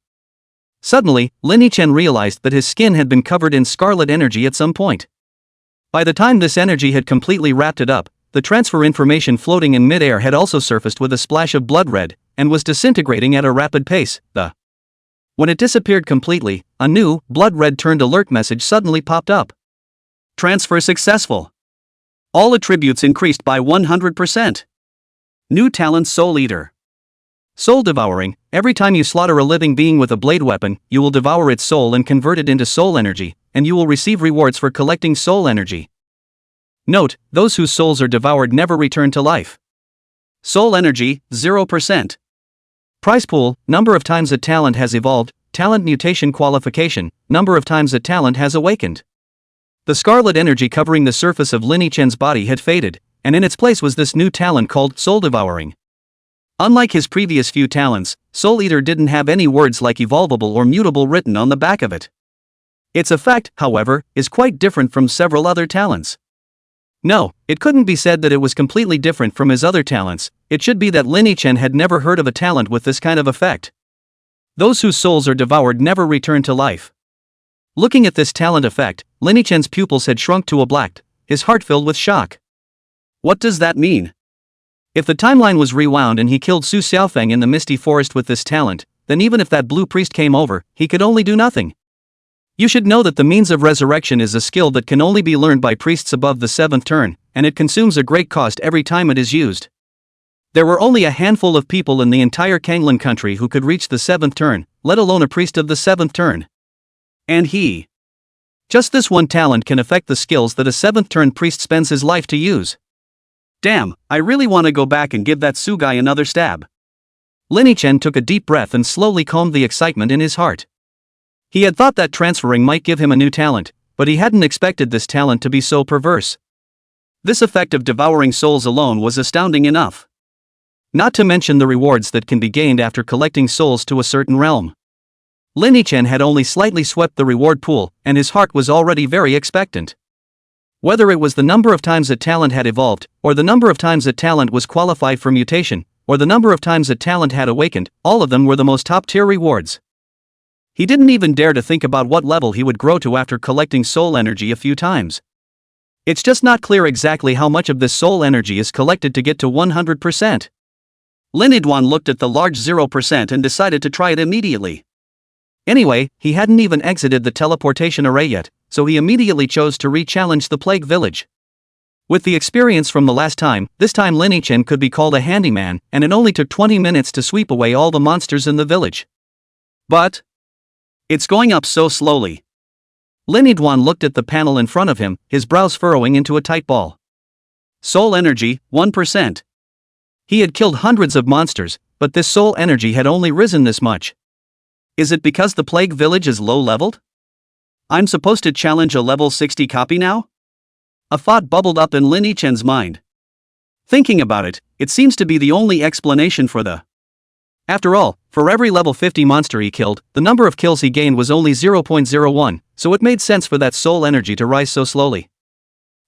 Suddenly, Lin Chen realized that his skin had been covered in scarlet energy at some point. By the time this energy had completely wrapped it up, the transfer information floating in midair had also surfaced with a splash of blood red, and was disintegrating at a rapid pace. When it disappeared completely, a new, blood red turned alert message suddenly popped up. Transfer successful. All attributes increased by 100%. New talent Soul Eater. Soul Devouring. Every time you slaughter a living being with a blade weapon, you will devour its soul and convert it into soul energy, and you will receive rewards for collecting soul energy. Note, those whose souls are devoured never return to life. Soul energy, 0%. Prize pool, number of times a talent has evolved, talent mutation qualification, number of times a talent has awakened. The scarlet energy covering the surface of Lin Chen's body had faded, and in its place was this new talent called Soul Devouring. Unlike his previous few talents, Soul Eater didn't have any words like evolvable or mutable written on the back of it. Its effect, however, is quite different from several other talents. No, it couldn't be said that it was completely different from his other talents. It should be that Lin Chen had never heard of a talent with this kind of effect. Those whose souls are devoured never return to life. Looking at this talent effect, Lin Chen's pupils had shrunk to a black, his heart filled with shock. What does that mean? If the timeline was rewound and he killed Su Xiaofeng in the misty forest with this talent, then even if that blue priest came over, he could only do nothing. You should know that the means of resurrection is a skill that can only be learned by priests above the 7th turn, and it consumes a great cost every time it is used. There were only a handful of people in the entire Kanglan country who could reach the 7th turn, let alone a priest of the 7th turn. And he. Just this one talent can affect the skills that a 7th turn priest spends his life to use. Damn, I really want to go back and give that Su guy another stab. Lin Chen took a deep breath and slowly calmed the excitement in his heart. He had thought that transferring might give him a new talent, but he hadn't expected this talent to be so perverse. This effect of devouring souls alone was astounding enough. Not to mention the rewards that can be gained after collecting souls to a certain realm. Lin Chen had only slightly swept the reward pool, and his heart was already very expectant. Whether it was the number of times a talent had evolved, or the number of times a talent was qualified for mutation, or the number of times a talent had awakened, all of them were the most top-tier rewards. He didn't even dare to think about what level he would grow to after collecting soul energy a few times. It's just not clear exactly how much of this soul energy is collected to get to 100%. Lin Idwan looked at the large 0% and decided to try it immediately. Anyway, he hadn't even exited the teleportation array yet, so he immediately chose to re-challenge the Plague Village. With the experience from the last time, this time Lin Chen could be called a handyman, and it only took 20 minutes to sweep away all the monsters in the village. But it's going up so slowly. Lin Idwan looked at the panel in front of him, his brows furrowing into a tight ball. Soul energy, 1%. He had killed hundreds of monsters, but this soul energy had only risen this much. Is it because the Plague Village is low-leveled? I'm supposed to challenge a level 60 copy now? A thought bubbled up in Lin Chen's mind. Thinking about it, it seems to be the only explanation for the. After all, for every level 50 monster he killed, the number of kills he gained was only 0.01, so it made sense for that soul energy to rise so slowly.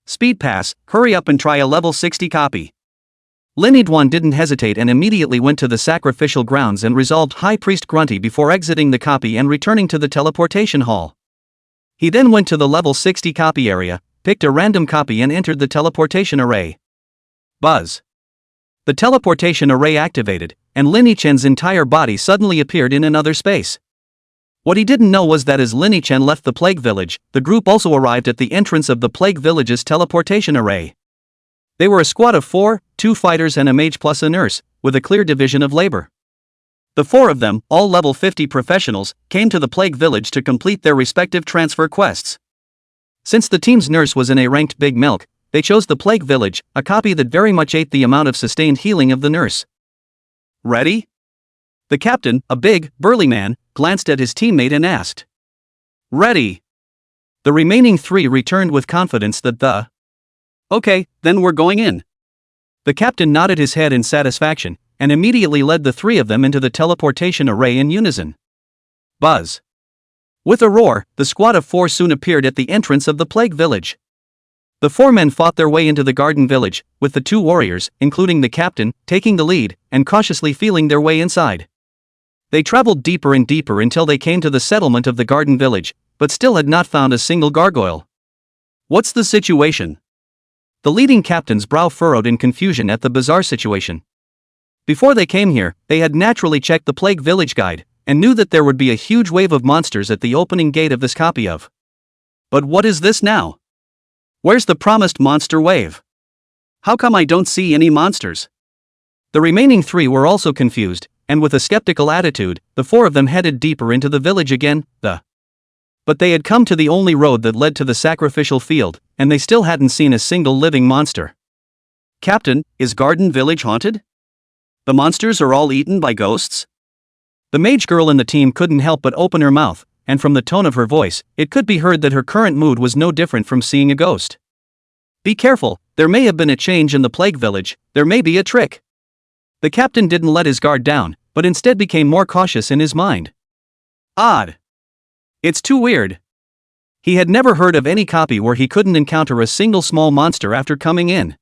Speed pass, hurry up and try a level 60 copy. Lin Idwan didn't hesitate and immediately went to the sacrificial grounds and resolved High Priest Grunty before exiting the copy and returning to the teleportation hall. He then went to the level 60 copy area, picked a random copy and entered the teleportation array. Buzz. The teleportation array activated, and Lin Chen's entire body suddenly appeared in another space. What he didn't know was that as Lin Chen left the Plague Village, the group also arrived at the entrance of the Plague Village's teleportation array. They were a squad of 4, 2 fighters and a mage plus a nurse, with a clear division of labor. The 4 of them, all level 50 professionals, came to the Plague Village to complete their respective transfer quests. Since the team's nurse was in a ranked Big Milk, they chose the Plague Village, a copy that very much ate the amount of sustained healing of the nurse. Ready? The captain, a big, burly man, glanced at his teammate and asked. Ready. The remaining 3 returned with confidence that the. Okay, then we're going in. The captain nodded his head in satisfaction, and immediately led the 3 of them into the teleportation array in unison. Buzz. With a roar, the squad of 4 soon appeared at the entrance of the Plague Village. The 4 men fought their way into the Garden Village, with the 2 warriors, including the captain, taking the lead, and cautiously feeling their way inside. They traveled deeper and deeper until they came to the settlement of the garden village, but still had not found a single gargoyle. What's the situation? The leading captain's brow furrowed in confusion at the bizarre situation. Before they came here, they had naturally checked the Plague Village guide, and knew that there would be a huge wave of monsters at the opening gate of this copy of. But what is this now? Where's the promised monster wave? How come I don't see any monsters? The remaining three were also confused, and with a skeptical attitude, the four of them headed deeper into the village again. But they had come to the only road that led to the sacrificial field, and they still hadn't seen a single living monster. Captain, is Garden Village haunted? The monsters are all eaten by ghosts? The mage girl in the team couldn't help but open her mouth, and from the tone of her voice, it could be heard that her current mood was no different from seeing a ghost. Be careful, there may have been a change in the Plague Village, there may be a trick. The captain didn't let his guard down, but instead became more cautious in his mind. Odd. It's too weird. He had never heard of any copy where he couldn't encounter a single small monster after coming in.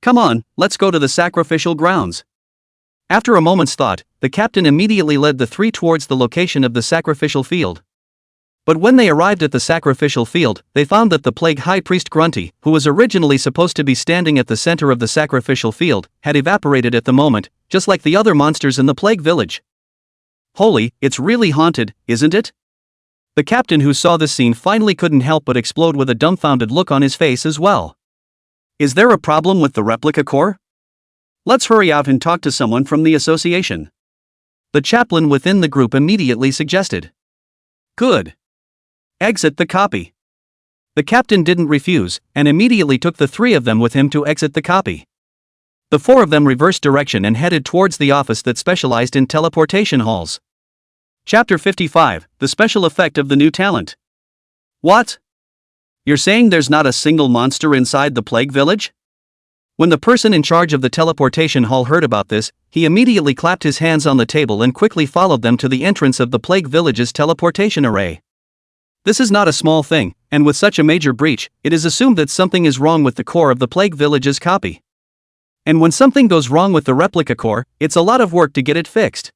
Come on, let's go to the sacrificial grounds. After a moment's thought, the captain immediately led the three towards the location of the sacrificial field. But when they arrived at the sacrificial field, they found that the plague high priest Grunty, who was originally supposed to be standing at the center of the sacrificial field, had evaporated at the moment, just like the other monsters in the Plague Village. Holy, it's really haunted, isn't it? The captain who saw this scene finally couldn't help but explode with a dumbfounded look on his face as well. Is there a problem with the replica core? Let's hurry out and talk to someone from the association. The chaplain within the group immediately suggested. Good. Exit the copy. The captain didn't refuse, and immediately took the three of them with him to exit the copy. The four of them reversed direction and headed towards the office that specialized in teleportation halls. Chapter 55, The Special Effect of the New Talent. What? You're saying there's not a single monster inside the Plague Village? When the person in charge of the teleportation hall heard about this, he immediately clapped his hands on the table and quickly followed them to the entrance of the Plague Village's teleportation array. This is not a small thing, and with such a major breach, it is assumed that something is wrong with the core of the Plague Village's copy. And when something goes wrong with the replica core, it's a lot of work to get it fixed.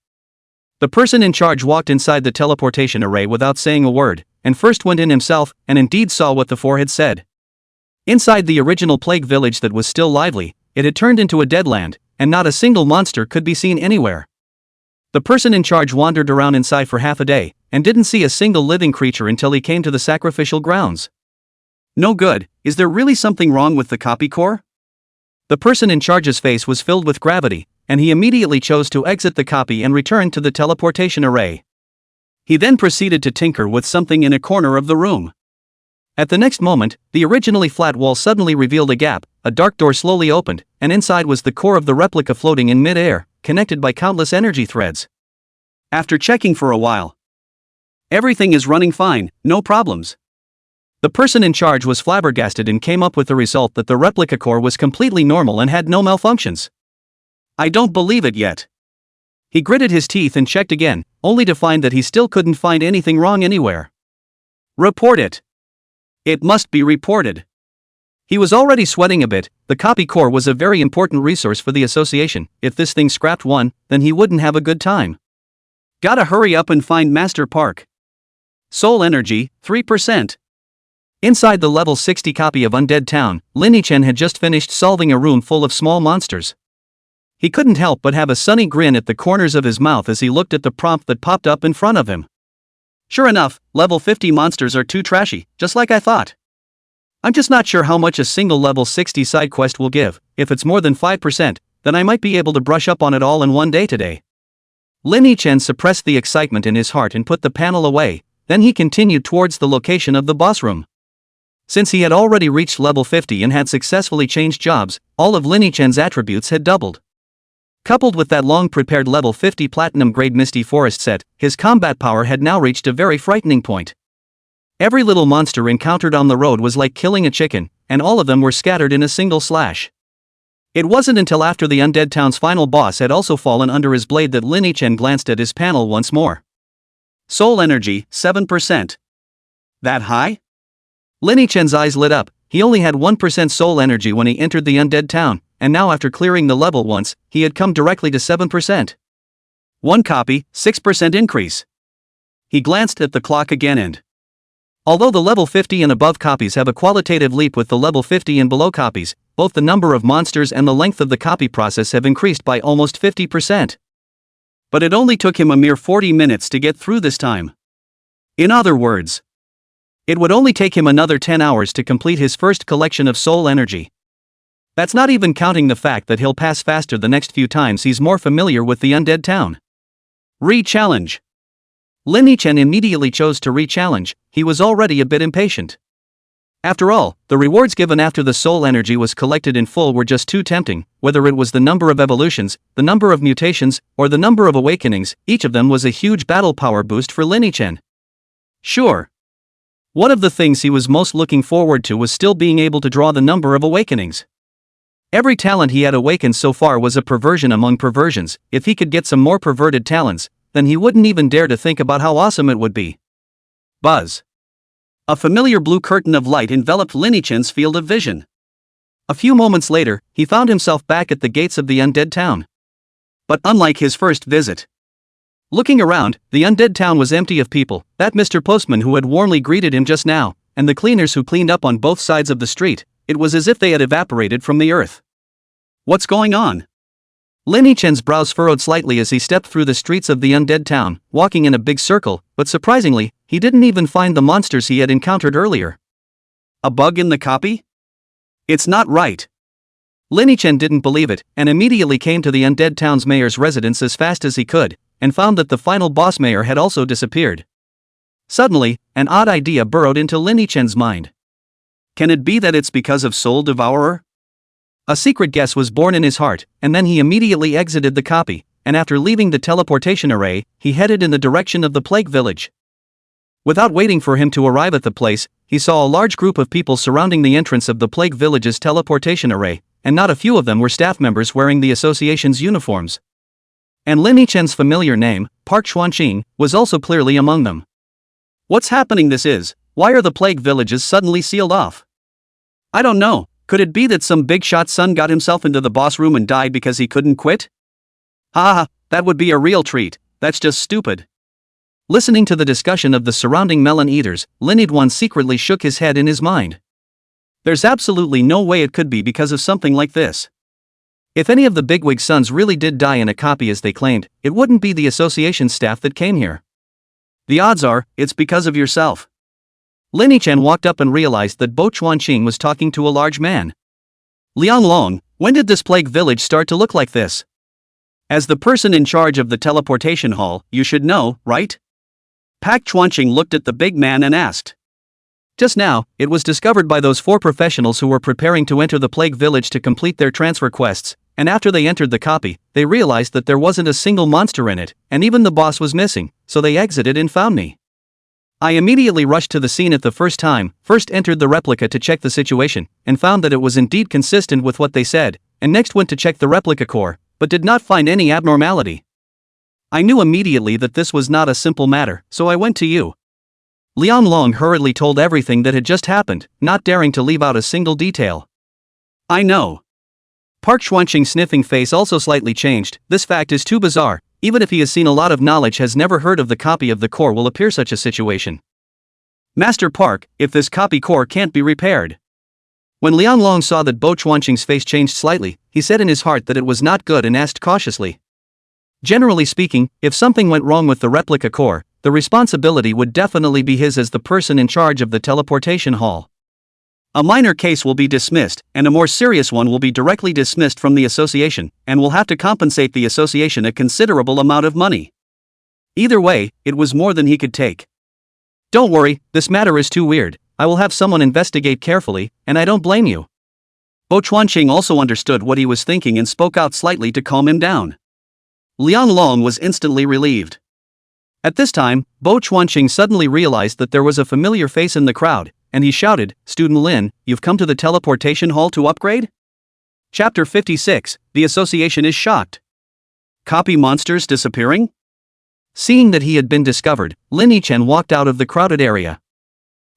The person in charge walked inside the teleportation array without saying a word, and first went in himself, and indeed saw what the four had said. Inside the original Plague Village that was still lively, it had turned into a dead land, and not a single monster could be seen anywhere. The person in charge wandered around inside for half a day, and didn't see a single living creature until he came to the sacrificial grounds. No good, is there really something wrong with the copy core? The person in charge's face was filled with gravity, and he immediately chose to exit the copy and return to the teleportation array. He then proceeded to tinker with something in a corner of the room. At the next moment, the originally flat wall suddenly revealed a gap, a dark door slowly opened, and inside was the core of the replica floating in mid-air, connected by countless energy threads. After checking for a while, everything is running fine, no problems. The person in charge was flabbergasted and came up with the result that the replica core was completely normal and had no malfunctions. I don't believe it yet. He gritted his teeth and checked again, only to find that he still couldn't find anything wrong anywhere. Report it. It must be reported. He was already sweating a bit. The copy core was a very important resource for the association. If this thing scrapped one, then he wouldn't have a good time. Gotta hurry up and find Master Park. Soul energy, 3%. Inside the level 60 copy of Undead Town, Linny-chan had just finished solving a room full of small monsters. He couldn't help but have a sunny grin at the corners of his mouth as he looked at the prompt that popped up in front of him. Sure enough, level 50 monsters are too trashy, just like I thought. I'm just not sure how much a single level 60 side quest will give. If it's more than 5%, then I might be able to brush up on it all in one day today. Linny-chan suppressed the excitement in his heart and put the panel away, then he continued towards the location of the boss room. Since he had already reached level 50 and had successfully changed jobs, all of Linny-chan's attributes had doubled. Coupled with that long-prepared level 50 platinum-grade Misty Forest set, his combat power had now reached a very frightening point. Every little monster encountered on the road was like killing a chicken, and all of them were scattered in a single slash. It wasn't until after the Undead Town's final boss had also fallen under his blade that Linny-chan glanced at his panel once more. Soul energy, 7%. That high? Linny-chan's eyes lit up. He only had 1% soul energy when he entered the Undead Town, and now after clearing the level once, he had come directly to 7%. One copy, 6% increase. He glanced at the clock again and, although the level 50 and above copies have a qualitative leap with the level 50 and below copies, both the number of monsters and the length of the copy process have increased by almost 50%. But it only took him a mere 40 minutes to get through this time. In other words, it would only take him another 10 hours to complete his first collection of soul energy. That's not even counting the fact that he'll pass faster the next few times he's more familiar with the undead town. Re-challenge. Lin Yichen immediately chose to re-challenge. He was already a bit impatient. After all, the rewards given after the soul energy was collected in full were just too tempting. Whether it was the number of evolutions, the number of mutations, or the number of awakenings, each of them was a huge battle power boost for Lin Yichen. Sure. One of the things he was most looking forward to was still being able to draw the number of awakenings. Every talent he had awakened so far was a perversion among perversions. If he could get some more perverted talents, then he wouldn't even dare to think about how awesome it would be. Buzz. A familiar blue curtain of light enveloped Lin Yichen's field of vision. A few moments later, he found himself back at the gates of the undead town. But unlike his first visit, looking around, the undead town was empty of people. That Mr. Postman who had warmly greeted him just now, and the cleaners who cleaned up on both sides of the street, it was as if they had evaporated from the earth. What's going on? Lin Yichen's brows furrowed slightly as he stepped through the streets of the undead town, walking in a big circle, but surprisingly, he didn't even find the monsters he had encountered earlier. A bug in the copy? It's not right. Lin Yichen didn't believe it, and immediately came to the undead town's mayor's residence as fast as he could, and found that the final boss mayor had also disappeared. Suddenly, an odd idea burrowed into Lin Yichen's mind. Can it be that it's because of Soul Devourer? A secret guess was born in his heart, and then he immediately exited the copy, and after leaving the teleportation array, he headed in the direction of the plague village. Without waiting for him to arrive at the place, he saw a large group of people surrounding the entrance of the plague village's teleportation array, and not a few of them were staff members wearing the association's uniforms. And Lin Yichen's familiar name, Park Xuanqing, was also clearly among them. What's happening? Why are the plague villages suddenly sealed off? I don't know. Could it be that some big shot son got himself into the boss room and died because he couldn't quit? Ha, that would be a real treat. That's just stupid. Listening to the discussion of the surrounding melon eaters, Lin Yidwan secretly shook his head in his mind. There's absolutely no way it could be because of something like this. If any of the bigwig sons really did die in a copy as they claimed, it wouldn't be the association staff that came here. The odds are, it's because of yourself. Lin Yichen walked up and realized that Bo Chuanqing was talking to a large man. Liang Long, when did this plague village start to look like this? As the person in charge of the teleportation hall, you should know, right? Pak Chuanqing looked at the big man and asked. Just now, it was discovered by those 4 professionals who were preparing to enter the plague village to complete their transfer quests, and after they entered the copy, they realized that there wasn't a single monster in it, and even the boss was missing, so they exited and found me. I immediately rushed to the scene at the first time, first entered the replica to check the situation, and found that it was indeed consistent with what they said, and next went to check the replica core, but did not find any abnormality. I knew immediately that this was not a simple matter, so I went to you. Liang Long hurriedly told everything that had just happened, not daring to leave out a single detail. I know. Park Xuanqing's sniffing face also slightly changed. This fact is too bizarre. Even if he has seen a lot of knowledge, has never heard of the copy of the core will appear such a situation. Master Park, if this copy core can't be repaired. When Liang Long saw that Bo Chuanqing's face changed slightly, he said in his heart that it was not good and asked cautiously. Generally speaking, if something went wrong with the replica core, the responsibility would definitely be his as the person in charge of the teleportation hall. A minor case will be dismissed, and a more serious one will be directly dismissed from the association, and will have to compensate the association a considerable amount of money. Either way, it was more than he could take. Don't worry, this matter is too weird. I will have someone investigate carefully, and I don't blame you. Bo Chuanqing also understood what he was thinking and spoke out slightly to calm him down. Liang Long was instantly relieved. At this time, Bo Chuanqing suddenly realized that there was a familiar face in the crowd, and he shouted, "Student Lin, you've come to the teleportation hall to upgrade?" Chapter 56, The Association is shocked. Copy monsters disappearing? Seeing that he had been discovered, Lin Yichen walked out of the crowded area.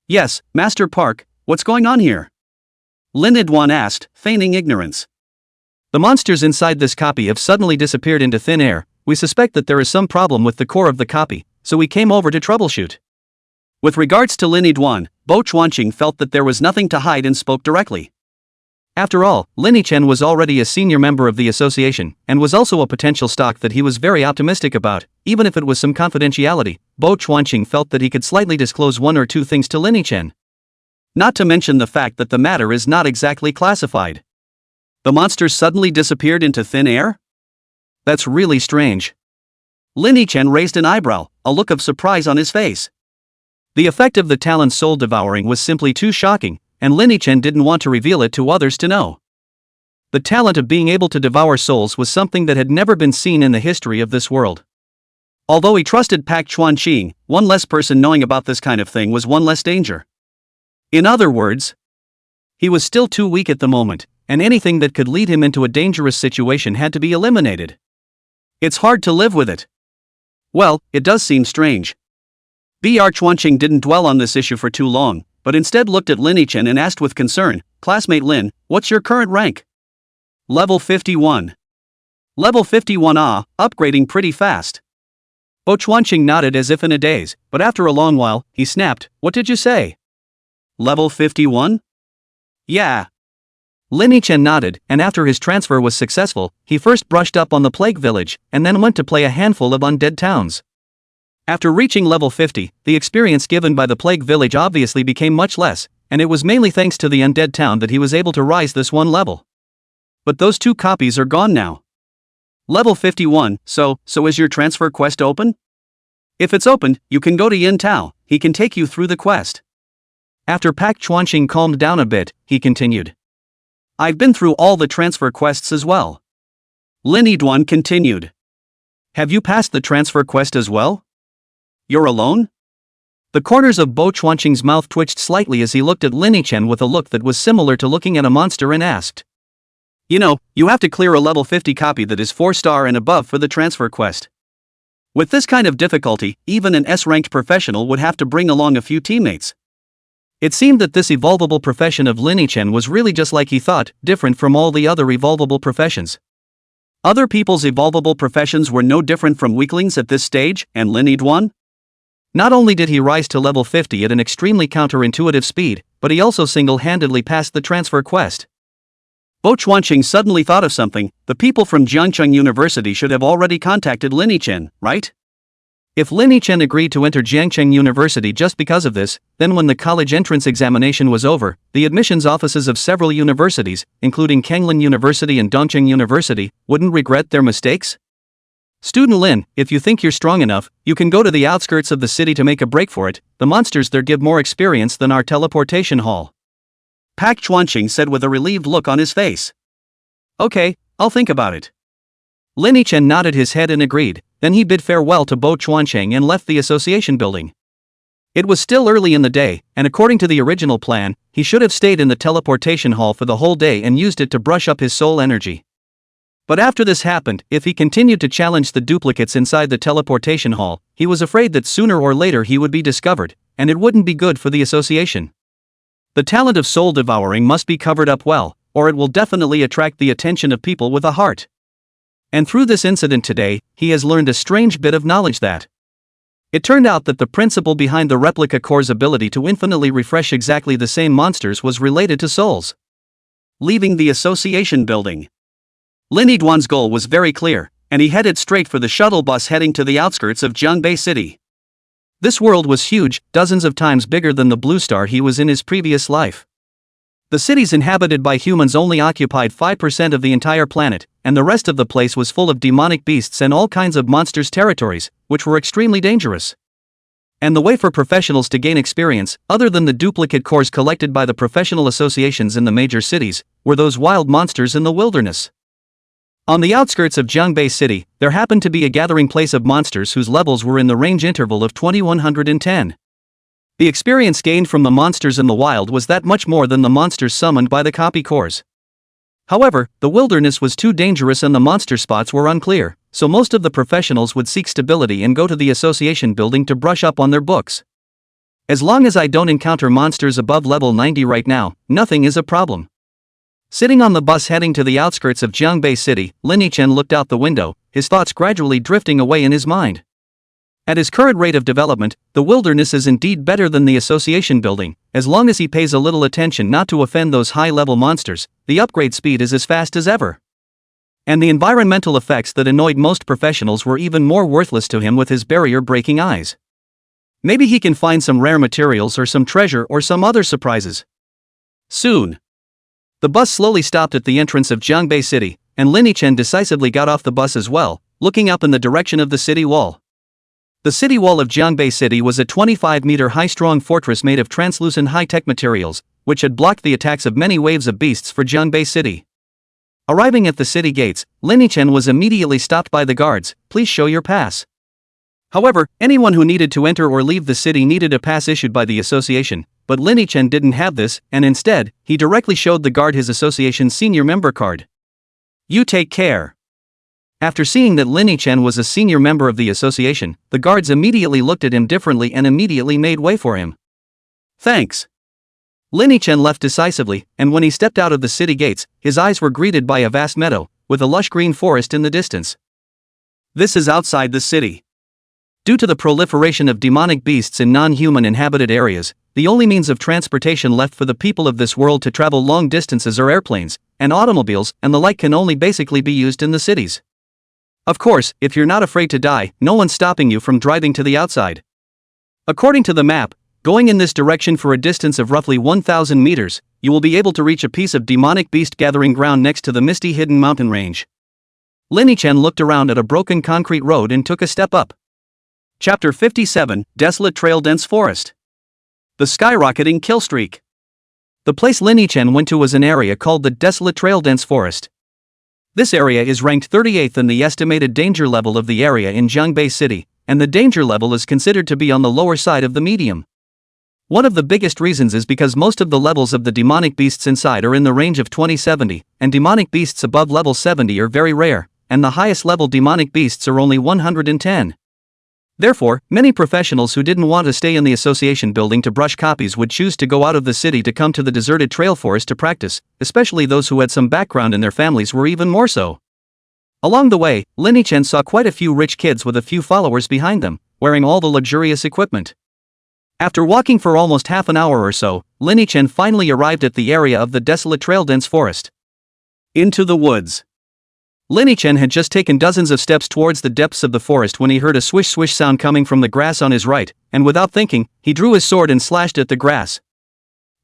Yes, Master Park, what's going on here? Lin Yidwan asked, feigning ignorance. The monsters inside this copy have suddenly disappeared into thin air. we suspect that there is some problem with the core of the copy, so we came over to troubleshoot. With regards to Lin Yiduan, Bo Chuanqing felt that there was nothing to hide and spoke directly. After all, Lin Yichen was already a senior member of the association, and was also a potential stock that he was very optimistic about. Even if it was some confidentiality, Bo Chuanqing felt that he could slightly disclose one or two things to Lin Yichen. Not to mention the fact that the matter is not exactly classified. The monsters suddenly disappeared into thin air? That's really strange. Lin Yichen raised an eyebrow, a look of surprise on his face. The effect of the talent's soul devouring was simply too shocking, and Lin Yichen didn't want to reveal it to others to know. The talent of being able to devour souls was something that had never been seen in the history of this world. Although he trusted Pak Chuanqing, one less person knowing about this kind of thing was one less danger. In other words, he was still too weak at the moment, and anything that could lead him into a dangerous situation had to be eliminated. It's hard to live with it. Well, it does seem strange. Br Chuanqing didn't dwell on this issue for too long, but instead looked at Lin Yichen and asked with concern, "Classmate Lin, what's your current rank?" Level 51. Level 51. Upgrading pretty fast. Bo Chuanqing nodded as if in a daze, but after a long while, he snapped, "What did you say? Level 51? Yeah." Lin Yichen nodded, and after his transfer was successful, he first brushed up on the Plague Village, and then went to play a handful of undead towns. After reaching level 50, the experience given by the Plague Village obviously became much less, and it was mainly thanks to the undead town that he was able to rise this one level. But those two copies are gone now. Level 51, so is your transfer quest open? If it's opened, you can go to Yin Tao, he can take you through the quest. After Pak Chuanqing calmed down a bit, he continued. I've been through all the transfer quests as well. Lin Yiduan continued. Have you passed the transfer quest as well? You're alone? The corners of Bo Chuanqing's mouth twitched slightly as he looked at Lin Yichen with a look that was similar to looking at a monster and asked. You know, you have to clear a level 50 copy that is 4-star and above for the transfer quest. With this kind of difficulty, even an S-ranked professional would have to bring along a few teammates. It seemed that this evolvable profession of Lin Yichen was really just like he thought, different from all the other evolvable professions. Other people's evolvable professions were no different from weaklings at this stage, and Lin Yiduan? Not only did he rise to level 50 at an extremely counterintuitive speed, but he also single-handedly passed the transfer quest. Bo Chuanqing suddenly thought of something. The people from Jiangcheng University should have already contacted Lin Yichen, right? If Lin Yichen agreed to enter Jiangcheng University just because of this, then when the college entrance examination was over, the admissions offices of several universities, including Kenglin University and Dongcheng University, wouldn't regret their mistakes? Student Lin, if you think you're strong enough, you can go to the outskirts of the city to make a break for it. The monsters there give more experience than our teleportation hall. Pak Chuanqing said with a relieved look on his face. Okay, I'll think about it. Lin Yichen nodded his head and agreed, then he bid farewell to Bo Chuanqing and left the association building. It was still early in the day, and according to the original plan, he should have stayed in the teleportation hall for the whole day and used it to brush up his soul energy. But after this happened, if he continued to challenge the duplicates inside the teleportation hall, he was afraid that sooner or later he would be discovered, and it wouldn't be good for the association. The talent of soul devouring must be covered up well, or it will definitely attract the attention of people with a heart. And through this incident today, he has learned a strange bit of knowledge that it turned out that the principle behind the replica core's ability to infinitely refresh exactly the same monsters was related to souls. Leaving the association building, Lin Yiduan's goal was very clear, and he headed straight for the shuttle bus heading to the outskirts of Jiangbei City. This world was huge, dozens of times bigger than the blue star he was in his previous life. The cities inhabited by humans only occupied 5% of the entire planet, and the rest of the place was full of demonic beasts and all kinds of monsters' territories, which were extremely dangerous. And the way for professionals to gain experience, other than the duplicate cores collected by the professional associations in the major cities, were those wild monsters in the wilderness. On the outskirts of Jiangbei City, there happened to be a gathering place of monsters whose levels were in the range interval of 2110. The experience gained from the monsters in the wild was that much more than the monsters summoned by the copy cores. However, the wilderness was too dangerous and the monster spots were unclear, so most of the professionals would seek stability and go to the association building to brush up on their books. As long as I don't encounter monsters above level 90 right now, nothing is a problem. Sitting on the bus heading to the outskirts of Jiangbei City, Lin Yichen looked out the window, his thoughts gradually drifting away in his mind. At his current rate of development, the wilderness is indeed better than the association building. As long as he pays a little attention not to offend those high-level monsters, the upgrade speed is as fast as ever. And the environmental effects that annoyed most professionals were even more worthless to him with his barrier-breaking eyes. Maybe he can find some rare materials or some treasure or some other surprises. Soon. The bus slowly stopped at the entrance of Jiangbei City, and Lin Yichen decisively got off the bus as well, looking up in the direction of the city wall. The city wall of Jiangbei City was a 25-meter-high strong fortress made of translucent high-tech materials, which had blocked the attacks of many waves of beasts for Jiangbei City. Arriving at the city gates, Lin Yichen was immediately stopped by the guards. "Please show your pass." However, anyone who needed to enter or leave the city needed a pass issued by the association, but Lin Yichen didn't have this, and instead, he directly showed the guard his association's senior member card. "You take care." After seeing that Lin Yichen was a senior member of the association, the guards immediately looked at him differently and immediately made way for him. "Thanks." Lin Yichen left decisively, and when he stepped out of the city gates, his eyes were greeted by a vast meadow, with a lush green forest in the distance. This is outside the city. Due to the proliferation of demonic beasts in non-human inhabited areas, the only means of transportation left for the people of this world to travel long distances are airplanes, and automobiles, and the like can only basically be used in the cities. Of course, if you're not afraid to die, no one's stopping you from driving to the outside. According to the map, going in this direction for a distance of roughly 1,000 meters, you will be able to reach a piece of demonic beast gathering ground next to the misty hidden mountain range. Lin Yichen looked around at a broken concrete road and took a step up. Chapter 57, Desolate Trail Dense Forest. The Skyrocketing Killstreak. The place Lin Yichen went to was an area called the Desolate Trail Dense Forest. This area is ranked 38th in the estimated danger level of the area in Jiangbei City, and the danger level is considered to be on the lower side of the medium. One of the biggest reasons is because most of the levels of the demonic beasts inside are in the range of 20-70, and demonic beasts above level 70 are very rare, and the highest level demonic beasts are only 110. Therefore, many professionals who didn't want to stay in the association building to brush copies would choose to go out of the city to come to the deserted trail forest to practice, especially those who had some background in their families were even more so. Along the way, Lin Yichen saw quite a few rich kids with a few followers behind them, wearing all the luxurious equipment. After walking for almost half an hour or so, Lin Yichen finally arrived at the area of the desolate trail dense forest. Into the woods. Lin Yichen had just taken dozens of steps towards the depths of the forest when he heard a swish-swish sound coming from the grass on his right, and without thinking, he drew his sword and slashed at the grass.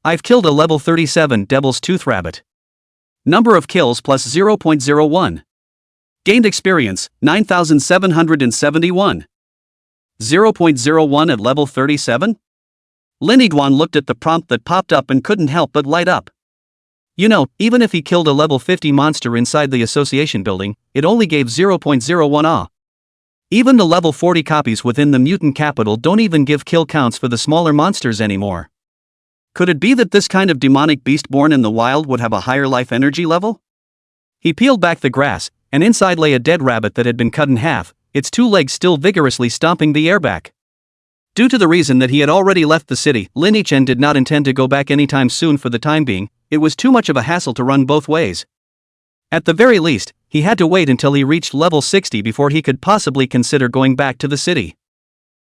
I've killed a level 37 Devil's Tooth Rabbit. Number of kills plus 0.01. Gained experience, 9,771. 0.01 at level 37? Lin Yiduan looked at the prompt that popped up and couldn't help but light up. You know, even if he killed a level 50 monster inside the association building, it only gave 0.01 Ah. Even the level 40 copies within the mutant capital don't even give kill counts for the smaller monsters anymore. Could it be that this kind of demonic beast born in the wild would have a higher life energy level? He peeled back the grass, and inside lay a dead rabbit that had been cut in half, its two legs still vigorously stomping the air back. Due to the reason that he had already left the city, Lin Yichen did not intend to go back anytime soon for the time being. It was too much of a hassle to run both ways. At the very least, he had to wait until he reached level 60 before he could possibly consider going back to the city.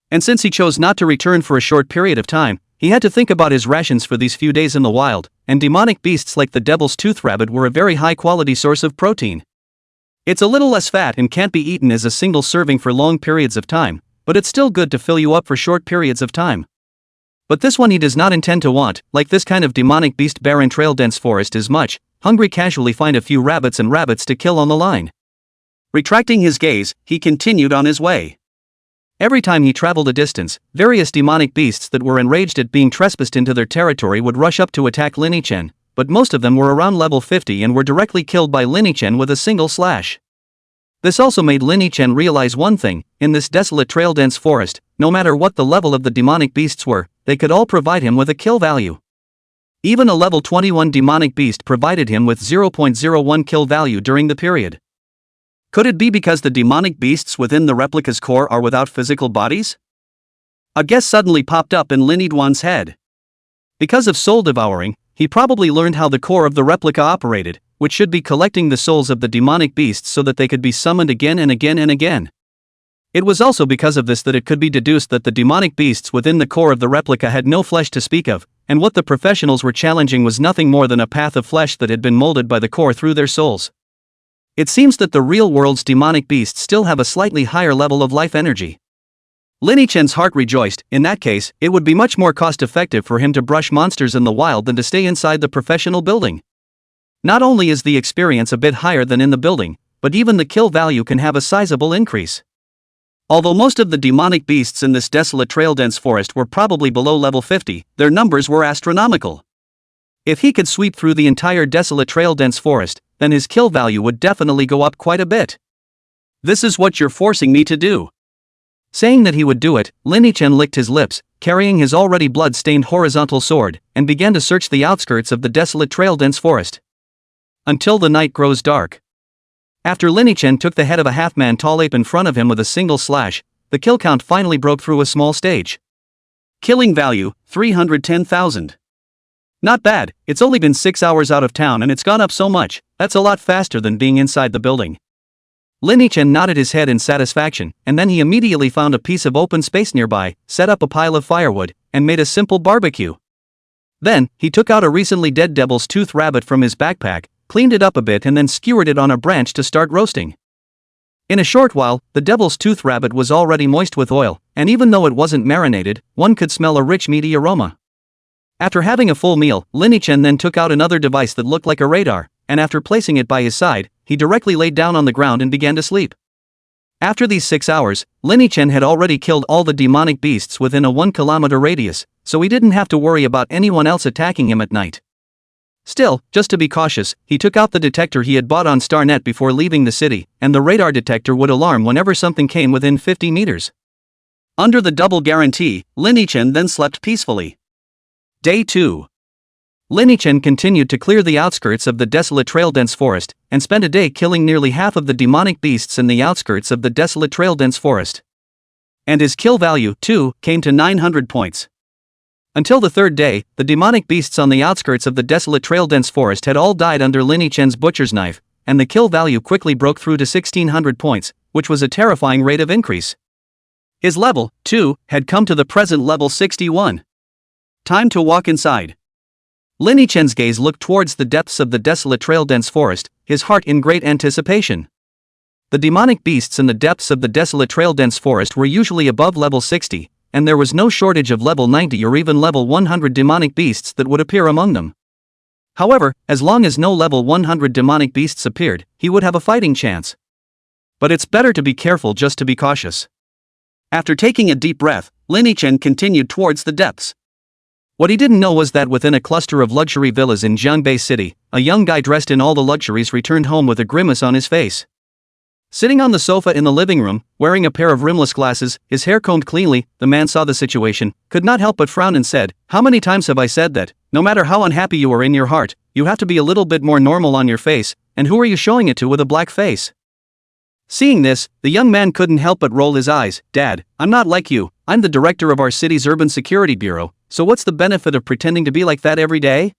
And since he chose not to return for a short period of time, he had to think about his rations for these few days in the wild, and demonic beasts like the Devil's Tooth Rabbit were a very high-quality source of protein. It's a little less fat and can't be eaten as a single serving for long periods of time, but it's still good to fill you up for short periods of time. But this one he does not intend to want, like this kind of demonic beast barren trail dense forest is much, hungry casually find a few rabbits to kill on the line. Retracting his gaze, he continued on his way. Every time he traveled a distance, various demonic beasts that were enraged at being trespassed into their territory would rush up to attack Lin Yichen, but most of them were around level 50 and were directly killed by Lin Yichen with a single slash. This also made Lin Yichen realize one thing: in this desolate trail dense forest, no matter what the level of the demonic beasts were, they could all provide him with a kill value. Even a level 21 demonic beast provided him with 0.01 kill value during the period. Could it be because the demonic beasts within the replica's core are without physical bodies? A guess suddenly popped up in Lin Yiduan's head. Because of soul devouring, he probably learned how the core of the replica operated, which should be collecting the souls of the demonic beasts so that they could be summoned again and again and again. It was also because of this that it could be deduced that the demonic beasts within the core of the replica had no flesh to speak of, and what the professionals were challenging was nothing more than a path of flesh that had been molded by the core through their souls. It seems that the real world's demonic beasts still have a slightly higher level of life energy. Lin Yichen's heart rejoiced. In that case, it would be much more cost-effective for him to brush monsters in the wild than to stay inside the professional building. Not only is the experience a bit higher than in the building, but even the kill value can have a sizable increase. Although most of the demonic beasts in this desolate trail-dense forest were probably below level 50, their numbers were astronomical. If he could sweep through the entire desolate trail-dense forest, then his kill value would definitely go up quite a bit. "This is what you're forcing me to do." Saying that he would do it, Lin Yichen licked his lips, carrying his already blood-stained horizontal sword, and began to search the outskirts of the desolate trail-dense forest. Until the night grows dark. After Lin Yichen took the head of a half-man tall ape in front of him with a single slash, the kill count finally broke through a small stage. Killing value, 310,000. Not bad, it's only been 6 hours out of town and it's gone up so much. That's a lot faster than being inside the building. Lin Yichen nodded his head in satisfaction, and then he immediately found a piece of open space nearby, set up a pile of firewood, and made a simple barbecue. Then, he took out a recently dead devil's tooth rabbit from his backpack, cleaned it up a bit and then skewered it on a branch to start roasting. In a short while, the devil's tooth rabbit was already moist with oil, and even though it wasn't marinated, one could smell a rich meaty aroma. After having a full meal, Lin Yichen then took out another device that looked like a radar, and after placing it by his side, he directly laid down on the ground and began to sleep. After these 6 hours, Lin Yichen had already killed all the demonic beasts within a 1-kilometer radius, so he didn't have to worry about anyone else attacking him at night. Still, just to be cautious, he took out the detector he had bought on StarNet before leaving the city, and the radar detector would alarm whenever something came within 50 meters. Under the double guarantee, Lin Yichen then slept peacefully. Day 2. Lin Yichen continued to clear the outskirts of the desolate trail-dense forest, and spent a day killing nearly half of the demonic beasts in the outskirts of the desolate trail-dense forest. And his kill value, too, came to 900 points. Until the third day, the demonic beasts on the outskirts of the desolate trail-dense forest had all died under Lin Yichen's butcher's knife, and the kill value quickly broke through to 1600 points, which was a terrifying rate of increase. His level, too, had come to the present level 61. Time to walk inside. Lin Yichen's gaze looked towards the depths of the desolate trail-dense forest, his heart in great anticipation. The demonic beasts in the depths of the desolate trail-dense forest were usually above level 60, and there was no shortage of level 90 or even level 100 demonic beasts that would appear among them. However, as long as no level 100 demonic beasts appeared, he would have a fighting chance. But it's better to be careful just to be cautious. After taking a deep breath, Lin Yichen continued towards the depths. What he didn't know was that within a cluster of luxury villas in Jiangbei City, a young guy dressed in all the luxuries returned home with a grimace on his face. Sitting on the sofa in the living room, wearing a pair of rimless glasses, his hair combed cleanly, the man saw the situation, could not help but frown and said, "How many times have I said that, no matter how unhappy you are in your heart, you have to be a little bit more normal on your face, and who are you showing it to with a black face?" Seeing this, the young man couldn't help but roll his eyes. "Dad, I'm not like you, I'm the director of our city's urban security bureau, so what's the benefit of pretending to be like that every day?"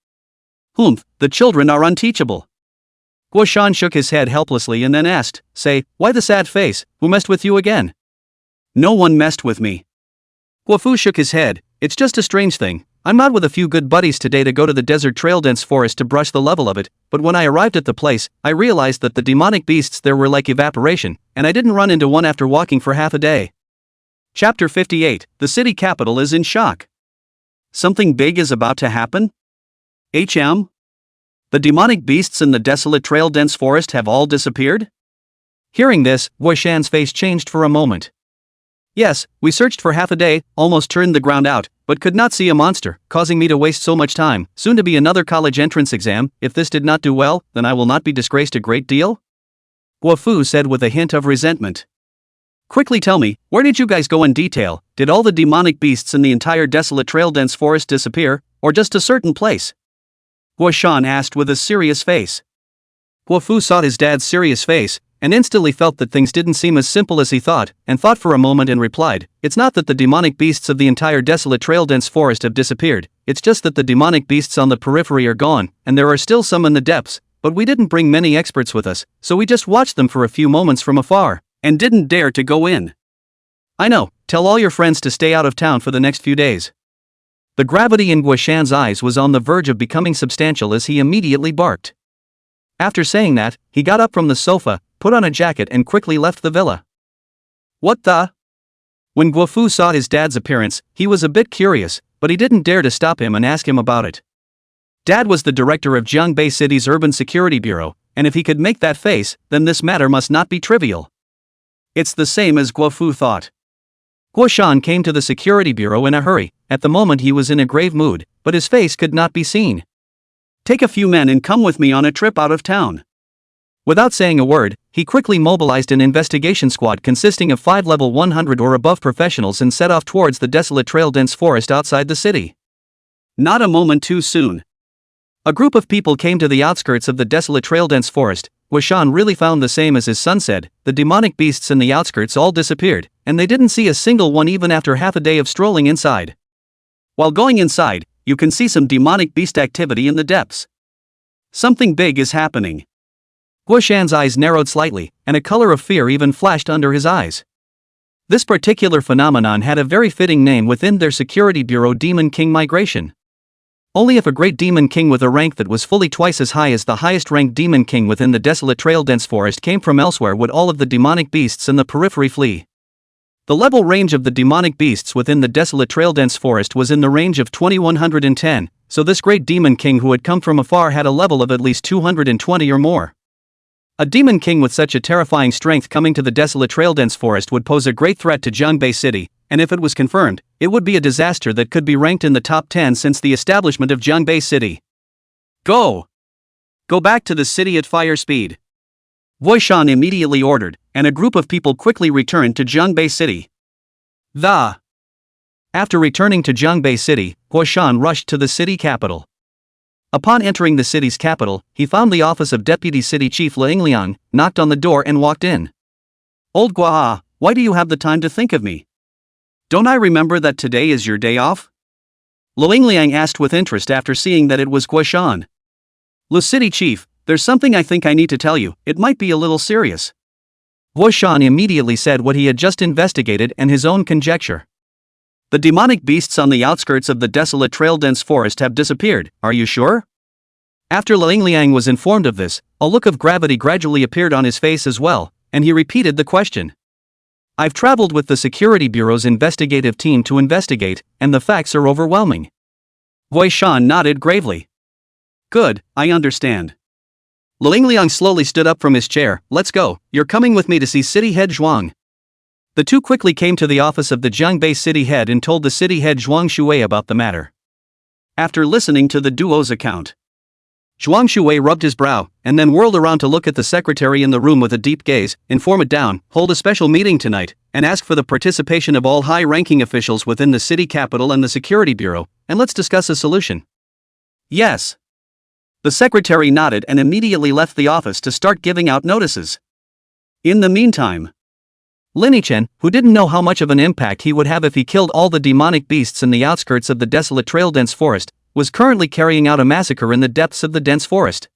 "Humph, the children are unteachable." Guo Shan shook his head helplessly and then asked, "Say, why the sad face, who messed with you again?" "No one messed with me." Guo Fu shook his head, "It's just a strange thing. I'm out with a few good buddies today to go to the desert trail-dense forest to brush the level of it, but when I arrived at the place, I realized that the demonic beasts there were like evaporation, and I didn't run into one after walking for half a day." Chapter 58, The city capital is in shock. Something big is about to happen? The demonic beasts in the desolate trail-dense forest have all disappeared? Hearing this, Guo Shan's face changed for a moment. "Yes, we searched for half a day, almost turned the ground out, but could not see a monster, causing me to waste so much time. Soon to be another college entrance exam. If this did not do well, then I will not be disgraced a great deal?" Guo Fu said with a hint of resentment. "Quickly tell me, where did you guys go in detail? Did all the demonic beasts in the entire desolate trail-dense forest disappear, or just a certain place?" Guo Shan asked with a serious face. Guo Fu saw his dad's serious face, and instantly felt that things didn't seem as simple as he thought, and thought for a moment and replied, "It's not that the demonic beasts of the entire desolate trail-dense forest have disappeared, it's just that the demonic beasts on the periphery are gone, and there are still some in the depths, but we didn't bring many experts with us, so we just watched them for a few moments from afar, and didn't dare to go in." "I know, tell all your friends to stay out of town for the next few days." The gravity in Guoshan's eyes was on the verge of becoming substantial as he immediately barked. After saying that, he got up from the sofa, put on a jacket and quickly left the villa. "What the?" When Guofu saw his dad's appearance, he was a bit curious, but he didn't dare to stop him and ask him about it. Dad was the director of Jiangbei City's Urban Security Bureau, and if he could make that face, then this matter must not be trivial. It's the same as Guofu thought. Guoshan came to the security bureau in a hurry. At the moment he was in a grave mood, but his face could not be seen. "Take a few men and come with me on a trip out of town." Without saying a word, he quickly mobilized an investigation squad consisting of 5 level 100 or above professionals and set off towards the desolate trail-dense forest outside the city. Not a moment too soon. A group of people came to the outskirts of the desolate trail-dense forest. Guoshan really found the same as his son said, the demonic beasts in the outskirts all disappeared, and they didn't see a single one even after half a day of strolling inside. While going inside, you can see some demonic beast activity in the depths. Something big is happening. Guoshan's eyes narrowed slightly, and a color of fear even flashed under his eyes. This particular phenomenon had a very fitting name within their security bureau: Demon King Migration. Only if a great demon king with a rank that was fully twice as high as the highest ranked demon king within the desolate trail-dense forest came from elsewhere would all of the demonic beasts in the periphery flee. The level range of the demonic beasts within the desolate trail-dense forest was in the range of 2110, so this great demon king who had come from afar had a level of at least 220 or more. A demon king with such a terrifying strength coming to the desolate trail-dense forest would pose a great threat to Jiangbei City, and if it was confirmed, it would be a disaster that could be ranked in the top 10 since the establishment of Jiangbei City. "Go! Go back to the city at fire speed!" Guoshan immediately ordered, and a group of people quickly returned to Jiangbei City. After returning to Jiangbei City, Guoshan rushed to the city capital. Upon entering the city's capital, he found the office of Deputy City Chief Lingliang, knocked on the door and walked in. "Old Guaha, why do you have the time to think of me? Don't I remember that today is your day off?" Lingliang asked with interest after seeing that it was Guoshan. "Le City Chief, there's something I think I need to tell you, it might be a little serious." Guoshan immediately said what he had just investigated and his own conjecture. "The demonic beasts on the outskirts of the desolate trail-dense forest have disappeared, are you sure?" After Lingliang was informed of this, a look of gravity gradually appeared on his face as well, and he repeated the question. "I've traveled with the Security Bureau's investigative team to investigate, and the facts are overwhelming." Guoshan nodded gravely. "Good, I understand." Lingliang slowly stood up from his chair. "Let's go, you're coming with me to see City Head Zhuang." The two quickly came to the office of the Jiangbei City Head and told the City Head Zhuang Shui about the matter. After listening to the duo's account, Zhuang Shui rubbed his brow, and then whirled around to look at the secretary in the room with a deep gaze. "Inform it down, hold a special meeting tonight, and ask for the participation of all high-ranking officials within the city capital and the security bureau, and let's discuss a solution." "Yes." The secretary nodded and immediately left the office to start giving out notices. In the meantime, Linchen, who didn't know how much of an impact he would have if he killed all the demonic beasts in the outskirts of the desolate trail-dense forest, was currently carrying out a massacre in the depths of the dense forest.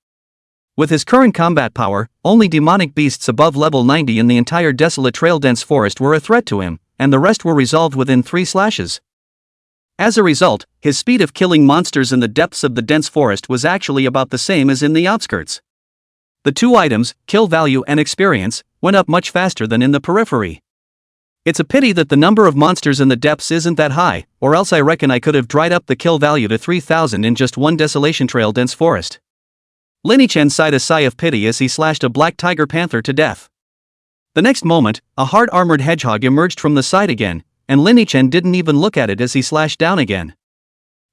With his current combat power, only demonic beasts above level 90 in the entire desolate trail-dense forest were a threat to him, and the rest were resolved within 3 slashes. As a result, his speed of killing monsters in the depths of the dense forest was actually about the same as in the outskirts. The two items, kill value and experience, went up much faster than in the periphery. It's a pity that the number of monsters in the depths isn't that high, or else I reckon I could have dried up the kill value to 3,000 in just one desolation trail dense forest. Linchen sighed a sigh of pity as he slashed a black tiger panther to death. The next moment, a hard-armored hedgehog emerged from the side again, and Linchen didn't even look at it as he slashed down again.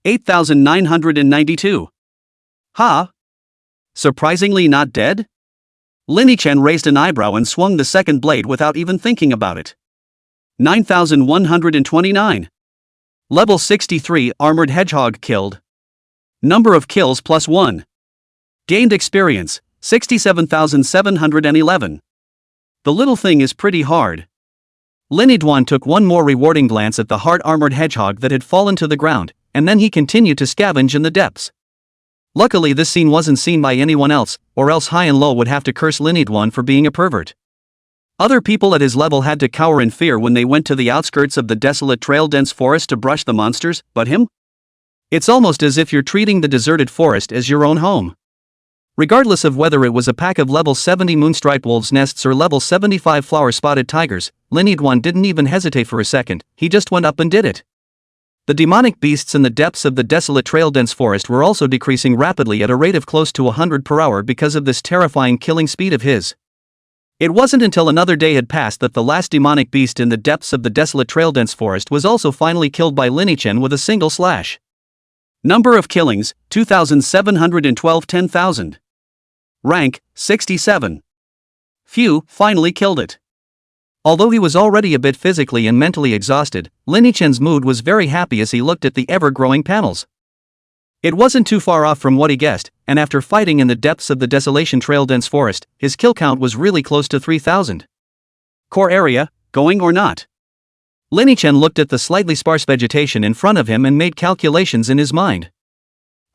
8,992. Ha! Surprisingly not dead? Linchen raised an eyebrow and swung the second blade without even thinking about it. 9,129. Level 63 armored hedgehog killed. Number of kills +1. Gained experience, 67,711. The little thing is pretty hard. Linidwan took one more rewarding glance at the hard-armored hedgehog that had fallen to the ground, and then he continued to scavenge in the depths. Luckily this scene wasn't seen by anyone else, or else High and Low would have to curse Linidwan for being a pervert. Other people at his level had to cower in fear when they went to the outskirts of the desolate trail-dense forest to brush the monsters, but him? It's almost as if you're treating the deserted forest as your own home. Regardless of whether it was a pack of level 70 moonstriped wolves' nests or level 75 flower-spotted tigers, Linidwan didn't even hesitate for a second, he just went up and did it. The demonic beasts in the depths of the desolate trail-dense forest were also decreasing rapidly at a rate of close to 100 per hour because of this terrifying killing speed of his. It wasn't until another day had passed that the last demonic beast in the depths of the desolate trail-dense forest was also finally killed by Linichen with a single slash. Number of killings, 2,712. 10,000. Rank, 67. Phew, finally killed it. Although he was already a bit physically and mentally exhausted, Linichen's mood was very happy as he looked at the ever-growing panels. It wasn't too far off from what he guessed, and after fighting in the depths of the desolation trail-dense forest, his kill count was really close to 3,000. Core area, going or not? Linichen looked at the slightly sparse vegetation in front of him and made calculations in his mind.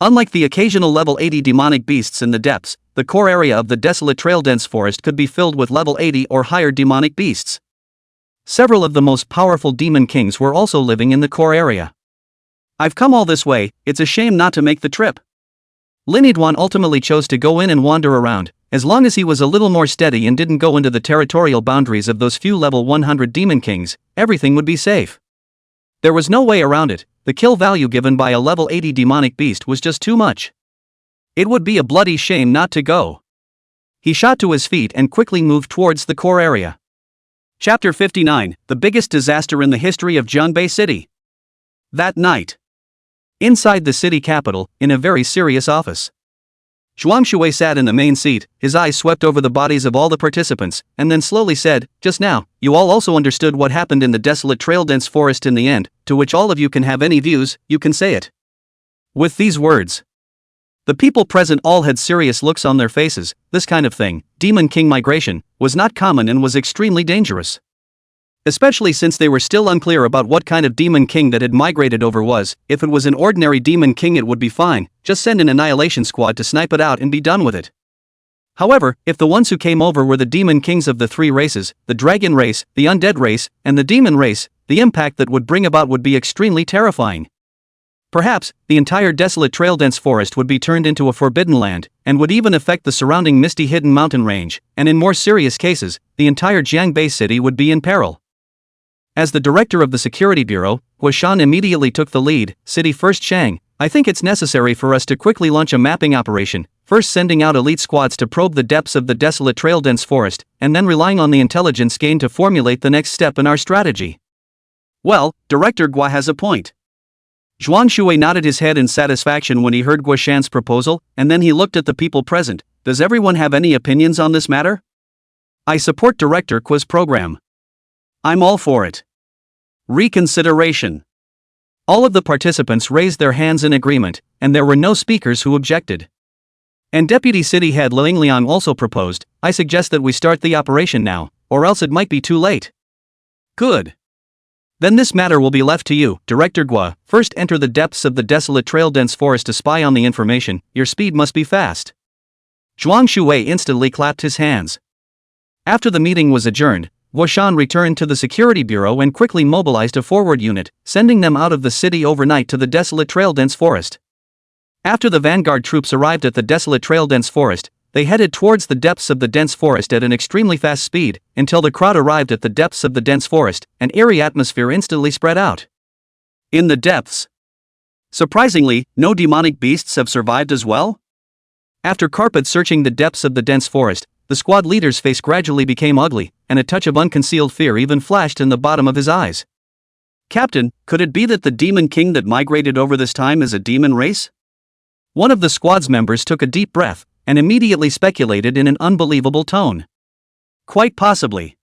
Unlike the occasional level 80 demonic beasts in the depths, the core area of the desolate trail-dense forest could be filled with level 80 or higher demonic beasts. Several of the most powerful demon kings were also living in the core area. I've come all this way, it's a shame not to make the trip. Linidwan ultimately chose to go in and wander around. As long as he was a little more steady and didn't go into the territorial boundaries of those few level 100 demon kings, everything would be safe. There was no way around it, the kill value given by a level 80 demonic beast was just too much. It would be a bloody shame not to go. He shot to his feet and quickly moved towards the core area. Chapter 59, the biggest disaster in the history of Jiangbei City. That night. Inside the city capital, in a very serious office. Zhuang Shui sat in the main seat, his eyes swept over the bodies of all the participants, and then slowly said, "Just now, you all also understood what happened in the desolate trail-dense forest in the end, to which all of you can have any views, you can say it." With these words, the people present all had serious looks on their faces. This kind of thing, Demon King migration, was not common and was extremely dangerous. Especially since they were still unclear about what kind of demon king that had migrated over was. If it was an ordinary demon king it would be fine, just send an annihilation squad to snipe it out and be done with it. However, if the ones who came over were the demon kings of the three races, the dragon race, the undead race, and the demon race, the impact that would bring about would be extremely terrifying. Perhaps, the entire desolate trail-dense forest would be turned into a forbidden land, and would even affect the surrounding misty hidden mountain range, and in more serious cases, the entire Jiangbei city would be in peril. As the director of the security bureau, Huashan immediately took the lead. "City First Shang, I think it's necessary for us to quickly launch a mapping operation, first sending out elite squads to probe the depths of the desolate trail-dense forest, and then relying on the intelligence gained to formulate the next step in our strategy." Well, Director Gua has a point. Zhuang Shui nodded his head in satisfaction when he heard Guashan's proposal, and then he looked at the people present. Does everyone have any opinions on this matter? I support Director Gua's program. I'm all for it. Reconsideration. All of the participants raised their hands in agreement, and there were no speakers who objected. And Deputy City Head Ling Liang also proposed, "I suggest that we start the operation now, or else it might be too late." Good. Then this matter will be left to you, Director Gua. First enter the depths of the desolate trail-dense forest to spy on the information. Your speed must be fast. Zhuang Shui instantly clapped his hands. After the meeting was adjourned, Huashan returned to the security bureau and quickly mobilized a forward unit, sending them out of the city overnight to the desolate trail-dense forest. After the vanguard troops arrived at the desolate trail-dense forest, they headed towards the depths of the dense forest at an extremely fast speed, until the crowd arrived at the depths of the dense forest. An eerie atmosphere instantly spread out. In the depths. Surprisingly, no demonic beasts have survived as well? After carpet searching the depths of the dense forest, the squad leader's face gradually became ugly, and a touch of unconcealed fear even flashed in the bottom of his eyes. "Captain, could it be that the demon king that migrated over this time is a demon race?" One of the squad's members took a deep breath, and immediately speculated in an unbelievable tone. "Quite possibly."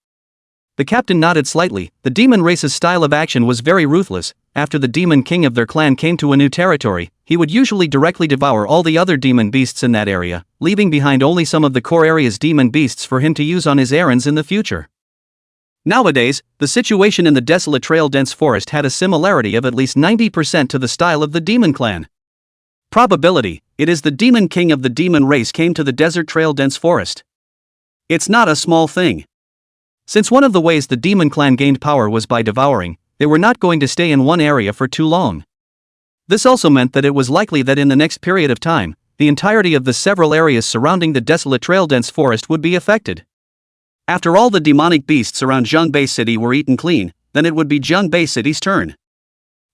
The captain nodded slightly. The demon race's style of action was very ruthless. After the demon king of their clan came to a new territory, he would usually directly devour all the other demon beasts in that area, leaving behind only some of the core area's demon beasts for him to use on his errands in the future. Nowadays, the situation in the desolate trail-dense forest had a similarity of at least 90% to the style of the demon clan. Probability: it is the demon king of the demon race came to the desert trail-dense forest. It's not a small thing. Since one of the ways the demon clan gained power was by devouring, they were not going to stay in one area for too long. This also meant that it was likely that in the next period of time, the entirety of the several areas surrounding the desolate trail-dense forest would be affected. After all the demonic beasts around Zhongbei City were eaten clean, then it would be Zhongbei City's turn.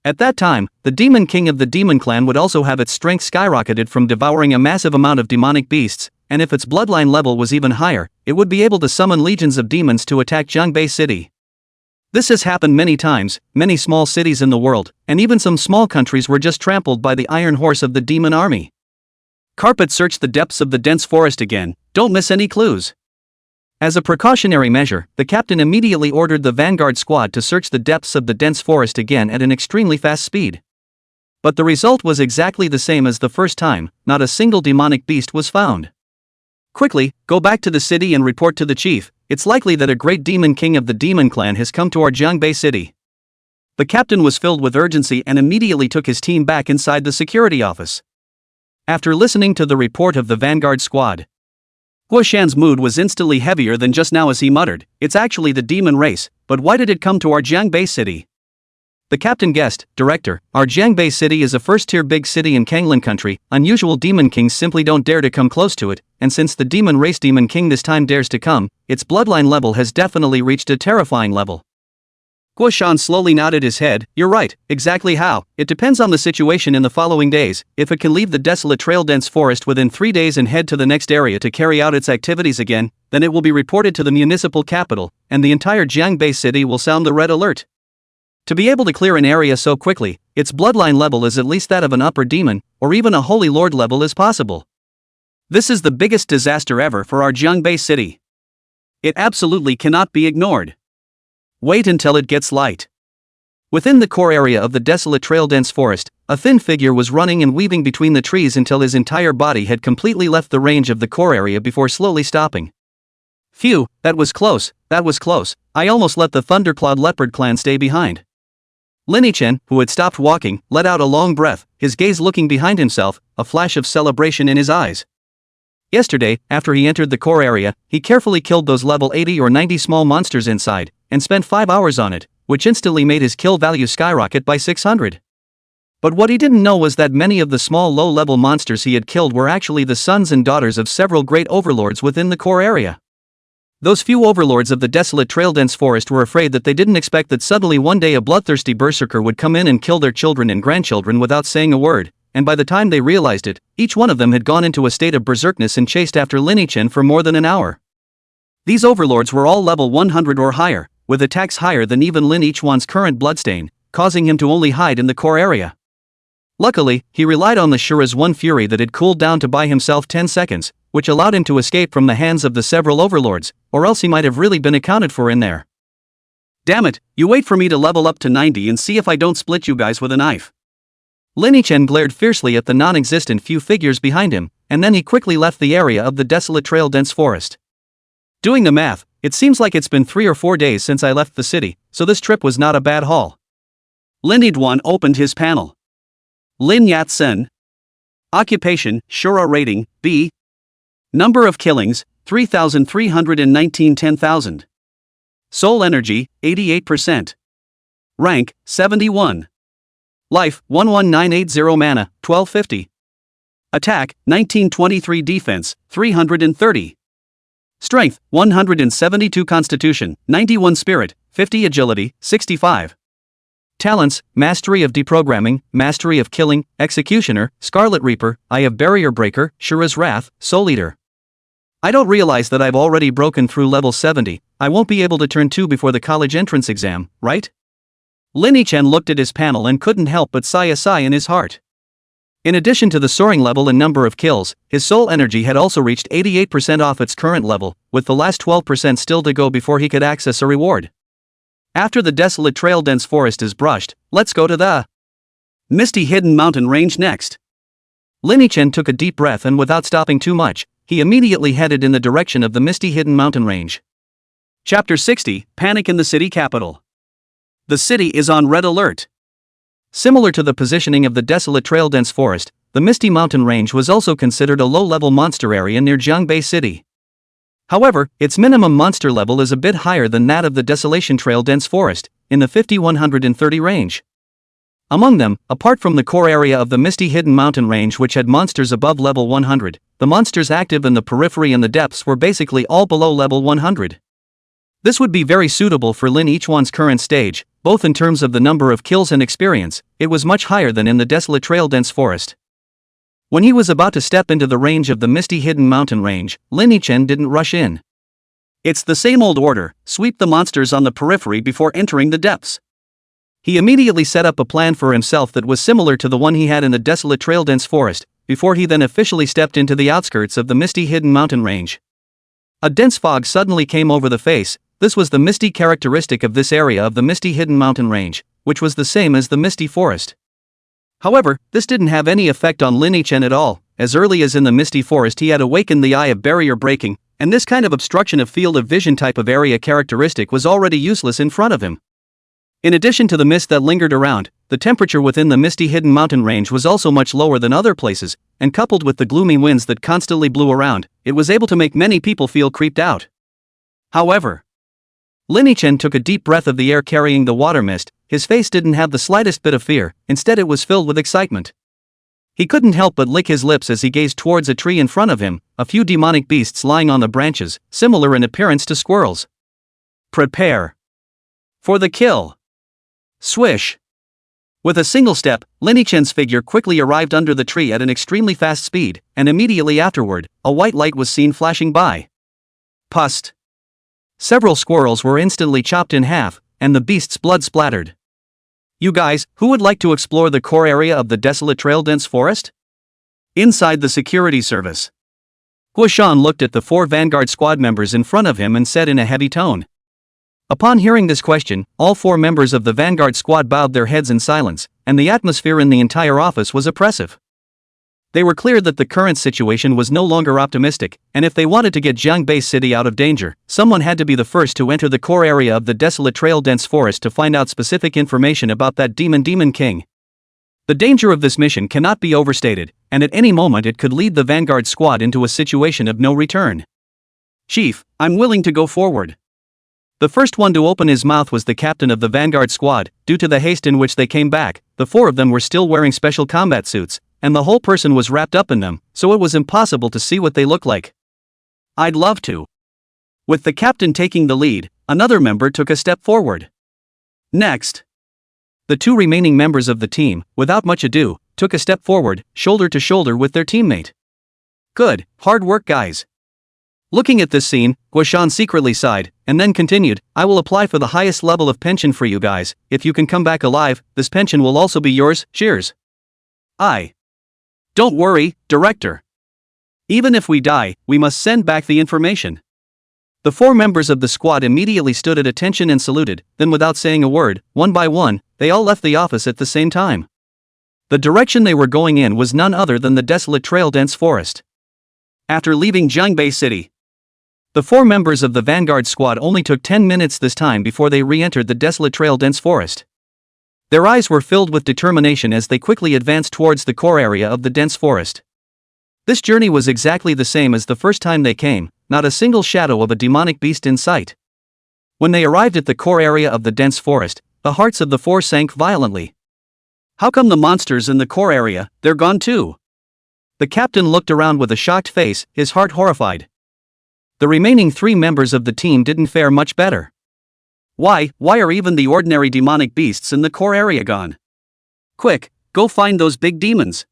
At that time, the demon king of the demon clan would also have its strength skyrocketed from devouring a massive amount of demonic beasts, and if its bloodline level was even higher, it would be able to summon legions of demons to attack Zhongbei City. This has happened many times. Many small cities in the world, and even some small countries were just trampled by the iron horse of the demon army. Carpet searched the depths of the dense forest again, don't miss any clues. As a precautionary measure, the captain immediately ordered the vanguard squad to search the depths of the dense forest again at an extremely fast speed. But the result was exactly the same as the first time, not a single demonic beast was found. Quickly, go back to the city and report to the chief. It's likely that a great demon king of the demon clan has come to our Zhongbei City. The captain was filled with urgency and immediately took his team back inside the security office. After listening to the report of the vanguard squad, Guo Shan's mood was instantly heavier than just now as he muttered, "It's actually the demon race, but why did it come to our Zhongbei City?" The captain guessed, "Director, our Zhongbei City is a first-tier big city in Kanglan country. Unusual demon kings simply don't dare to come close to it, and since the demon race demon king this time dares to come, its bloodline level has definitely reached a terrifying level." Guo Shan slowly nodded his head. "You're right. Exactly how? It depends on the situation in the following days. If it can leave the desolate trail-dense forest within 3 days and head to the next area to carry out its activities again, then it will be reported to the municipal capital, and the entire Zhongbei City will sound the red alert. To be able to clear an area so quickly, its bloodline level is at least that of an upper demon, or even a holy lord level is possible. This is the biggest disaster ever for our Zhongbei City. It absolutely cannot be ignored. Wait until it gets light." Within the core area of the desolate trail-dense forest, a thin figure was running and weaving between the trees until his entire body had completely left the range of the core area before slowly stopping. "Phew, that was close, I almost let the Thundercloud Leopard clan stay behind." Lin Chen, who had stopped walking, let out a long breath, his gaze looking behind himself, a flash of celebration in his eyes. Yesterday, after he entered the core area, he carefully killed those level 80 or 90 small monsters inside, and spent 5 hours on it, which instantly made his kill value skyrocket by 600. But what he didn't know was that many of the small low-level monsters he had killed were actually the sons and daughters of several great overlords within the core area. Those few overlords of the desolate trail-dense forest were afraid that they didn't expect that suddenly one day a bloodthirsty berserker would come in and kill their children and grandchildren without saying a word, and by the time they realized it, each one of them had gone into a state of berserkness and chased after Lin Chen for more than an hour. These overlords were all level 100 or higher, with attacks higher than even Lin Ichuan's current bloodstain, causing him to only hide in the core area. Luckily, he relied on the Shura's one fury that had cooled down to buy himself 10 seconds, which allowed him to escape from the hands of the several overlords, or else he might have really been accounted for in there. "Damn it, you wait for me to level up to 90 and see if I don't split you guys with a knife." Lin Chen glared fiercely at the non-existent few figures behind him, and then he quickly left the area of the desolate trail-dense forest. Doing the math, it seems like it's been 3 or 4 days since I left the city, so this trip was not a bad haul. Lin Iduan opened his panel. Lin Yat-sen. Occupation, Shura rating, B. Number of killings, 3,319 10,000. Soul energy, 88%. Rank, 71. Life, 11980 mana, 1250. Attack, 1923 defense, 330. Strength, 172 constitution, 91 spirit, 50 agility, 65. Talents, Mastery of Deprogramming, Mastery of Killing, Executioner, Scarlet Reaper, Eye of Barrier Breaker, Shura's Wrath, Soul Eater. I don't realize that I've already broken through level 70, I won't be able to turn 2 before the college entrance exam, right? Lin Chen looked at his panel and couldn't help but sigh a sigh in his heart. In addition to the soaring level and number of kills, his soul energy had also reached 88% off its current level, with the last 12% still to go before he could access a reward. After the desolate trail-dense forest is brushed, let's go to the Misty Hidden Mountain Range next. Lin-Chen took a deep breath and without stopping too much, he immediately headed in the direction of the misty hidden mountain range. Chapter 60, Panic in the City Capital. The city is on red alert. Similar to the positioning of the desolate trail-dense forest, the misty mountain range was also considered a low-level monster area near Jiangbei City. However, its minimum monster level is a bit higher than that of the desolation trail-dense forest, in the 50-130 range. Among them, apart from the core area of the misty hidden mountain range which had monsters above level 100, the monsters active in the periphery and the depths were basically all below level 100. This would be very suitable for Lin Yichuan's current stage, both in terms of the number of kills and experience. It was much higher than in the desolate trail-dense forest. When he was about to step into the range of the misty hidden mountain range, Lin Yichen didn't rush in. It's the same old order: sweep the monsters on the periphery before entering the depths. He immediately set up a plan for himself that was similar to the one he had in the desolate trail-dense forest, before he then officially stepped into the outskirts of the misty hidden mountain range. A dense fog suddenly came over the face. This was the misty characteristic of this area of the misty hidden mountain range, which was the same as the misty forest. However, this didn't have any effect on Lin Yichen at all. As early as in the misty forest he had awakened the eye of barrier breaking, and this kind of obstruction of field of vision type of area characteristic was already useless in front of him. In addition to the mist that lingered around, the temperature within the misty hidden mountain range was also much lower than other places, and coupled with the gloomy winds that constantly blew around, it was able to make many people feel creeped out. However, Lin Yichen took a deep breath of the air carrying the water mist. His face didn't have the slightest bit of fear, instead it was filled with excitement. He couldn't help but lick his lips as he gazed towards a tree in front of him, a few demonic beasts lying on the branches, similar in appearance to squirrels. Prepare for the kill. Swish! With a single step, Lin Yichen's figure quickly arrived under the tree at an extremely fast speed, and immediately afterward, a white light was seen flashing by. Pust! Several squirrels were instantly chopped in half, and the beast's blood splattered. You guys, who would like to explore the core area of the desolate trail-dense forest? Inside the security service, Guoshan looked at the 4 Vanguard squad members in front of him and said in a heavy tone. Upon hearing this question, all 4 members of the Vanguard squad bowed their heads in silence, and the atmosphere in the entire office was oppressive. They were clear that the current situation was no longer optimistic, and if they wanted to get Jiangbei City out of danger, someone had to be the first to enter the core area of the desolate trail-dense forest to find out specific information about that demon king. The danger of this mission cannot be overstated, and at any moment it could lead the Vanguard squad into a situation of no return. Chief, I'm willing to go forward. The first one to open his mouth was the captain of the Vanguard squad. Due to the haste in which they came back, the 4 of them were still wearing special combat suits, and the whole person was wrapped up in them, so it was impossible to see what they looked like. I'd love to. With the captain taking the lead, another member took a step forward. Next, the 2 remaining members of the team, without much ado, took a step forward, shoulder to shoulder with their teammate. Good, hard work guys. Looking at this scene, Guoshan secretly sighed, and then continued, I will apply for the highest level of pension for you guys. If you can come back alive, this pension will also be yours. Cheers. Don't worry, Director. Even if we die, we must send back the information. The 4 members of the squad immediately stood at attention and saluted, then without saying a word, one by one, they all left the office at the same time. The direction they were going in was none other than the desolate trail-dense forest. After leaving Jiangbei City, the 4 members of the Vanguard squad only took 10 minutes this time before they re-entered the desolate trail-dense forest. Their eyes were filled with determination as they quickly advanced towards the core area of the dense forest. This journey was exactly the same as the first time they came, not a single shadow of a demonic beast in sight. When they arrived at the core area of the dense forest, the hearts of the 4 sank violently. How come the monsters in the core area, they're gone too? The captain looked around with a shocked face, his heart horrified. The remaining 3 members of the team didn't fare much better. Why are even the ordinary demonic beasts in the core area gone? Quick, go find those big demons.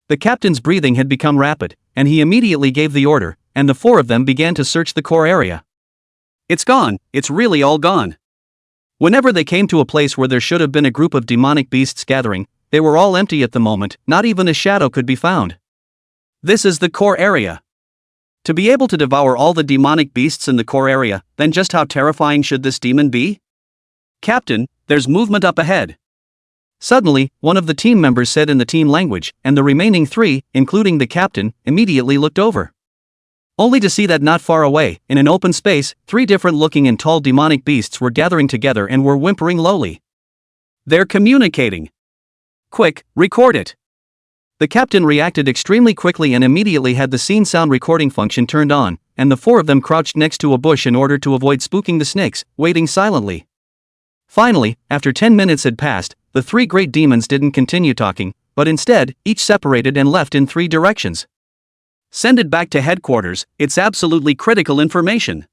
The captain's breathing had become rapid, and he immediately gave the order, and the 4 of them began to search the core area. It's gone, it's really all gone. Whenever they came to a place where there should have been a group of demonic beasts gathering, they were all empty at the moment, not even a shadow could be found. This is the core area. To be able to devour all the demonic beasts in the core area, then just how terrifying should this demon be? Captain, there's movement up ahead. Suddenly, one of the team members said in the team language, and the remaining three, including the captain, immediately looked over. Only to see that not far away, in an open space, three different-looking and tall demonic beasts were gathering together and were whimpering lowly. "They're communicating. Quick, record it." The captain reacted extremely quickly and immediately had the scene sound recording function turned on, and the four of them crouched next to a bush in order to avoid spooking the snakes, waiting silently. Finally, after 10 minutes had passed, the three great demons didn't continue talking, but instead, each separated and left in three directions. "Send it back to headquarters, it's absolutely critical information."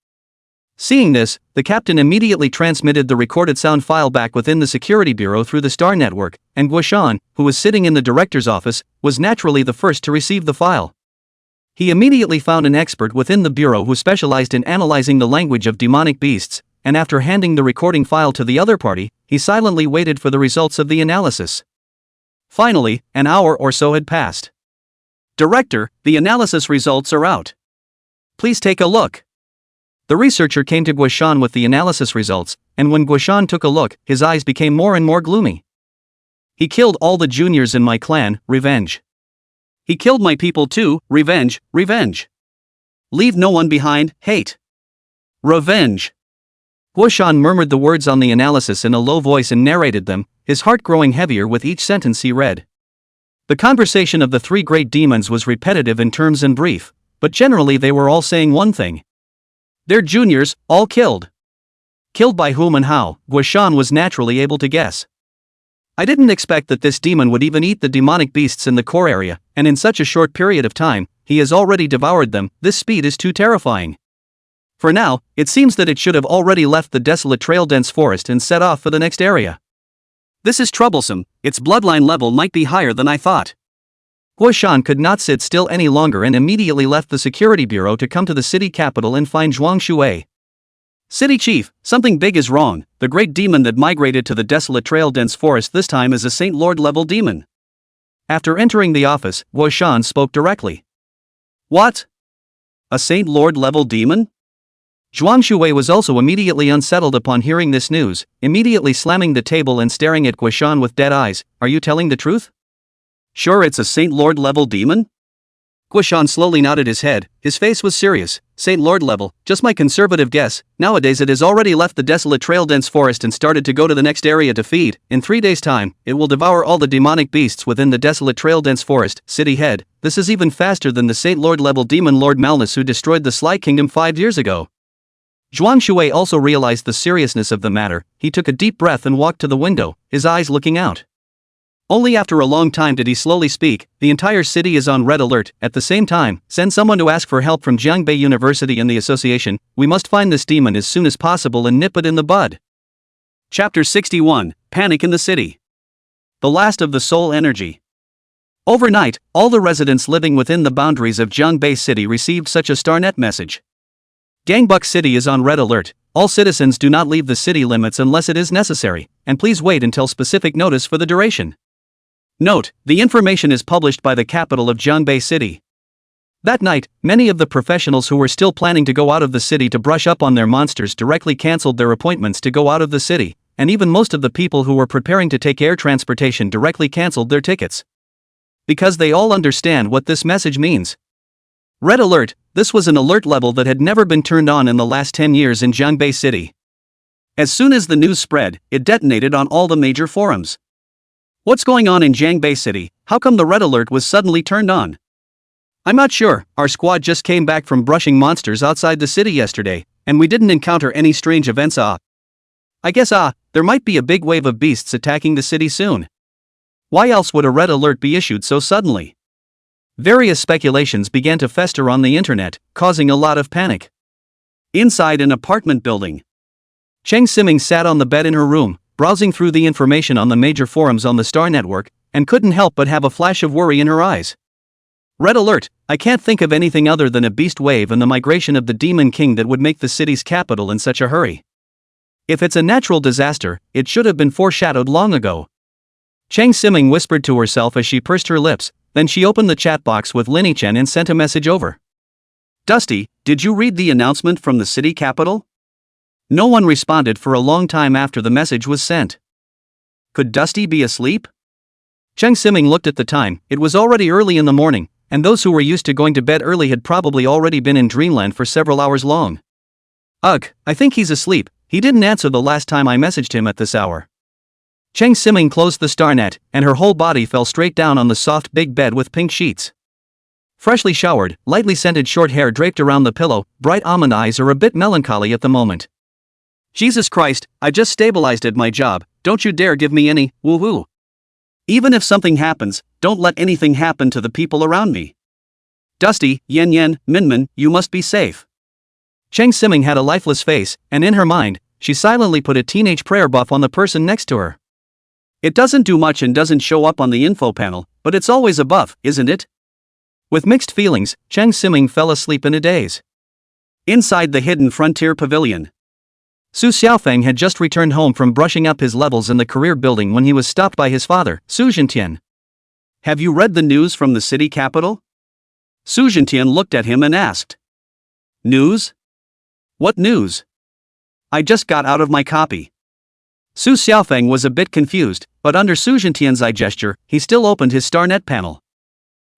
Seeing this, the captain immediately transmitted the recorded sound file back within the security bureau through the Star Network, and Guoshan, who was sitting in the director's office, was naturally the first to receive the file. He immediately found an expert within the bureau who specialized in analyzing the language of demonic beasts, and after handing the recording file to the other party, he silently waited for the results of the analysis. Finally, an hour or so had passed. "Director, the analysis results are out. Please take a look." The researcher came to Guoshan with the analysis results, and when Guoshan took a look, his eyes became more and more gloomy. "He killed all the juniors in my clan, revenge. He killed my people too, revenge, revenge. Leave no one behind, hate. Revenge." Guoshan murmured the words on the analysis in a low voice and narrated them, his heart growing heavier with each sentence he read. The conversation of the three great demons was repetitive in terms and brief, but generally they were all saying one thing. "Their juniors, all killed." Killed by whom and how, Guoshan was naturally able to guess. "I didn't expect that this demon would even eat the demonic beasts in the core area, and in such a short period of time, he has already devoured them. This speed is too terrifying. For now, it seems that it should have already left the desolate trail-dense forest and set off for the next area. This is troublesome, its bloodline level might be higher than I thought." Guoshan could not sit still any longer and immediately left the security bureau to come to the city capital and find Zhuang Shui. "City chief, something big is wrong. The great demon that migrated to the desolate trail-dense forest this time is a Saint Lord-level demon." After entering the office, Guoshan spoke directly. "What? A Saint Lord-level demon?" Zhuang Shui was also immediately unsettled upon hearing this news, immediately slamming the table and staring at Guoshan with dead eyes. "Are you telling the truth? Sure it's a Saint Lord-level demon?" Guoshan slowly nodded his head, his face was serious. "Saint Lord level, just my conservative guess. Nowadays it has already left the desolate trail-dense forest and started to go to the next area to feed. In 3 days' time, it will devour all the demonic beasts within the desolate trail-dense forest. City head, this is even faster than the Saint Lord-level demon Lord Malnus who destroyed the Sly Kingdom 5 years ago." Zhuang Shui also realized the seriousness of the matter. He took a deep breath and walked to the window, his eyes looking out. Only after a long time did he slowly speak. "The entire city is on red alert. At the same time, send someone to ask for help from Jiangbei University and the association. We must find this demon as soon as possible and nip it in the bud." Chapter 61, Panic in the City. The last of the soul energy. Overnight, all the residents living within the boundaries of Jiangbei City received such a StarNet message. Gangbuk City is on red alert. All citizens do not leave the city limits unless it is necessary, and please wait until specific notice for the duration. Note, the information is published by the capital of Jiangbei City. That night, many of the professionals who were still planning to go out of the city to brush up on their monsters directly cancelled their appointments to go out of the city, and even most of the people who were preparing to take air transportation directly cancelled their tickets. Because they all understand what this message means. Red alert, this was an alert level that had never been turned on in the last 10 years in Jiangbei City. As soon as the news spread, it detonated on all the major forums. What's going on in Jiangbei City? How come the red alert was suddenly turned on? I'm not sure, our squad just came back from brushing monsters outside the city yesterday, and we didn't encounter any strange events. I guess there might be a big wave of beasts attacking the city soon. Why else would a red alert be issued so suddenly? Various speculations began to fester on the internet, causing a lot of panic. Inside an apartment building, Cheng Siming sat on the bed in her room, browsing through the information on the major forums on the Star Network, and couldn't help but have a flash of worry in her eyes. Red alert, I can't think of anything other than a beast wave and the migration of the Demon King that would make the city's capital in such a hurry. If it's a natural disaster, it should have been foreshadowed long ago. Cheng Siming whispered to herself as she pursed her lips, then she opened the chat box with Linny Chen and sent a message over. Dusty, did you read the announcement from the city capital? No one responded for a long time after the message was sent. Could Dusty be asleep? Cheng Siming looked at the time. It was already early in the morning, and those who were used to going to bed early had probably already been in dreamland for several hours long. Ugh, I think he's asleep. He didn't answer the last time I messaged him at this hour. Cheng Siming closed the star net, and her whole body fell straight down on the soft big bed with pink sheets. Freshly showered, lightly scented short hair draped around the pillow, bright almond eyes are a bit melancholy at the moment. Jesus Christ, I just stabilized at my job, don't you dare give me any woo-woo. Even if something happens, don't let anything happen to the people around me. Dusty, Yen Yen, Minmin, you must be safe. Cheng Siming had a lifeless face, and in her mind, she silently put a teenage prayer buff on the person next to her. It doesn't do much and doesn't show up on the info panel, but it's always a buff, isn't it? With mixed feelings, Cheng Siming fell asleep in a daze. Inside the Hidden Frontier Pavilion. Su Xiaofeng had just returned home from brushing up his levels in the career building when he was stopped by his father, Su Zhentian. Have you read the news from the city capital? Su Zhentian looked at him and asked. News? What news? I just got out of my copy. Su Xiaofeng was a bit confused, but under Su Zhentian's eye gesture, he still opened his StarNet panel.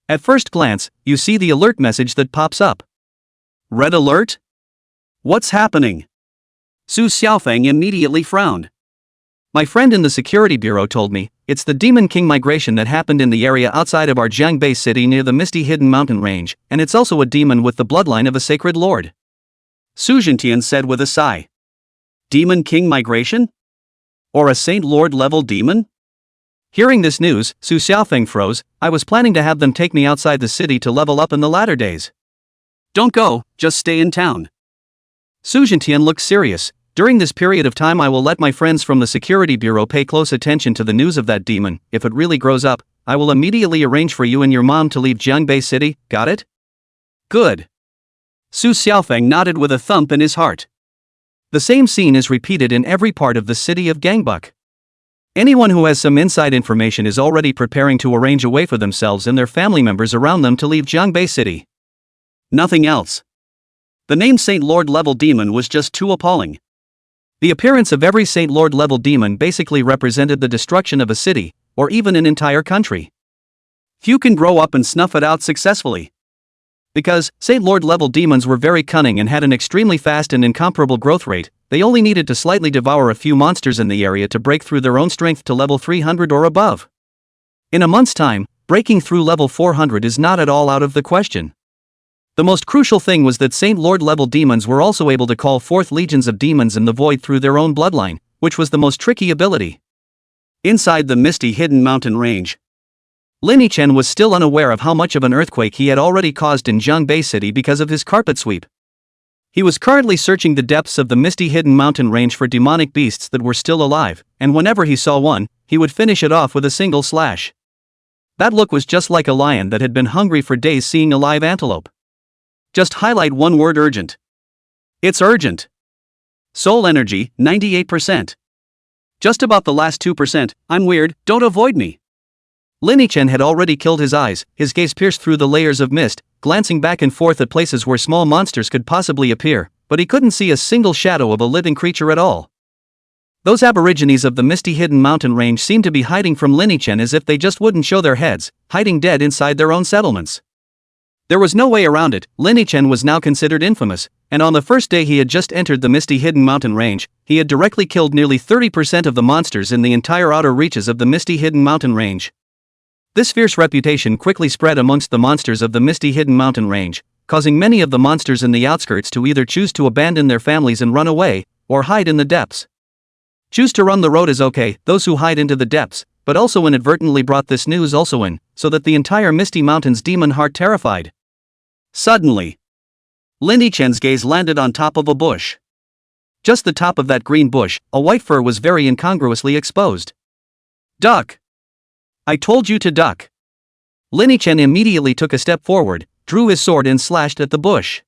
At first glance, you see the alert message that pops up. Red alert? What's happening? Su Xiaofeng immediately frowned. My friend in the security bureau told me, it's the Demon King migration that happened in the area outside of our Jiangbei city near the misty hidden mountain range, and it's also a demon with the bloodline of a sacred lord. Su Zhentian said with a sigh. Demon King migration? Or a Saint Lord level demon? Hearing this news, Su Xiaofeng froze. I was planning to have them take me outside the city to level up in the latter days. Don't go, just stay in town. Su Zhentian looked serious. During this period of time I will let my friends from the security bureau pay close attention to the news of that demon. If it really grows up, I will immediately arrange for you and your mom to leave Jiangbei city, got it? Good. Su Xiaofeng nodded with a thump in his heart. The same scene is repeated in every part of the city of Gangbuk. Anyone who has some inside information is already preparing to arrange a way for themselves and their family members around them to leave Jiangbei city. Nothing else. The name Saint Lord level demon was just too appalling. The appearance of every Saint Lord level demon basically represented the destruction of a city, or even an entire country. Few can grow up and snuff it out successfully. Because Saint Lord level demons were very cunning and had an extremely fast and incomparable growth rate, they only needed to slightly devour a few monsters in the area to break through their own strength to level 300 or above. In a month's time, breaking through level 400 is not at all out of the question. The most crucial thing was that Saint Lord level demons were also able to call forth legions of demons in the void through their own bloodline, which was the most tricky ability. Inside the misty hidden mountain range, Lin Yichen was still unaware of how much of an earthquake he had already caused in Jiangbei city because of his carpet sweep. He was currently searching the depths of the misty hidden mountain range for demonic beasts that were still alive, and whenever he saw one, he would finish it off with a single slash. That look was just like a lion that had been hungry for days seeing a live antelope. Just highlight one word: urgent. It's urgent. Soul energy, 98%. Just about the last 2%, I'm weird, don't avoid me. Lin Yichen had already killed his eyes, his gaze pierced through the layers of mist, glancing back and forth at places where small monsters could possibly appear, but he couldn't see a single shadow of a living creature at all. Those aborigines of the misty hidden mountain range seemed to be hiding from Lin Yichen as if they just wouldn't show their heads, hiding dead inside their own settlements. There was no way around it. Lin Yichen was now considered infamous, and on the first day he had just entered the misty hidden mountain range, he had directly killed nearly 30% of the monsters in the entire outer reaches of the misty hidden mountain range. This fierce reputation quickly spread amongst the monsters of the misty hidden mountain range, causing many of the monsters in the outskirts to either choose to abandon their families and run away, or hide in the depths. Choose to run the road is okay, those who hide into the depths, but also inadvertently brought this news also in, so that the entire misty mountain's demon heart terrified. Suddenly, Lin Yichen's gaze landed on top of a bush. Just the top of that green bush, a white fur was very incongruously exposed. Duck! I told you to duck. Lin Yichen immediately took a step forward, drew his sword and slashed at the bush.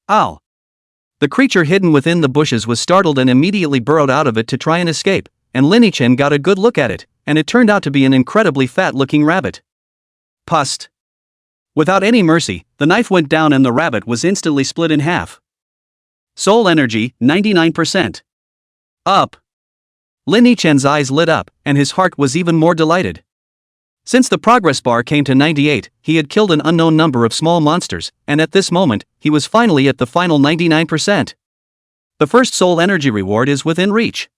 Ow! The creature hidden within the bushes was startled and immediately burrowed out of it to try and escape, and Lin Yichen got a good look at it, and it turned out to be an incredibly fat-looking rabbit. Pust! Without any mercy, the knife went down and the rabbit was instantly split in half. Soul energy, 99%. Up! Lin Yichen's eyes lit up, and his heart was even more delighted. Since the progress bar came to 98, he had killed an unknown number of small monsters, and at this moment, he was finally at the final 99%. The first soul energy reward is within reach.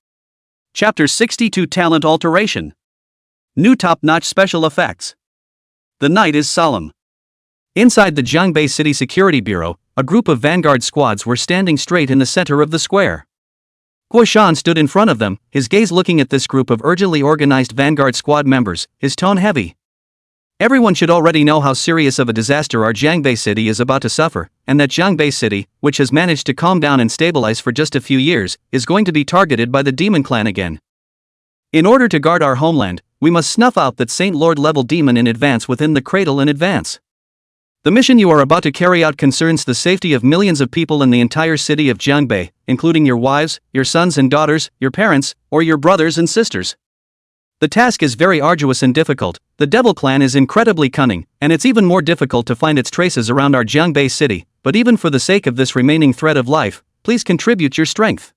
Chapter 62 Talent Alteration. New top-notch special effects. The night is solemn. Inside the Jiangbei City Security Bureau, a group of vanguard squads were standing straight in the center of the square. Guoshan stood in front of them, his gaze looking at this group of urgently organized vanguard squad members, his tone heavy. Everyone should already know how serious of a disaster our Jiangbei City is about to suffer, and that Jiangbei City, which has managed to calm down and stabilize for just a few years, is going to be targeted by the demon clan again. In order to guard our homeland, we must snuff out that Saint Lord level demon in advance within the cradle in advance. The mission you are about to carry out concerns the safety of millions of people in the entire city of Jiangbei, including your wives, your sons and daughters, your parents, or your brothers and sisters. The task is very arduous and difficult. The Devil Clan is incredibly cunning, and it's even more difficult to find its traces around our Jiangbei city, but even for the sake of this remaining thread of life, please contribute your strength.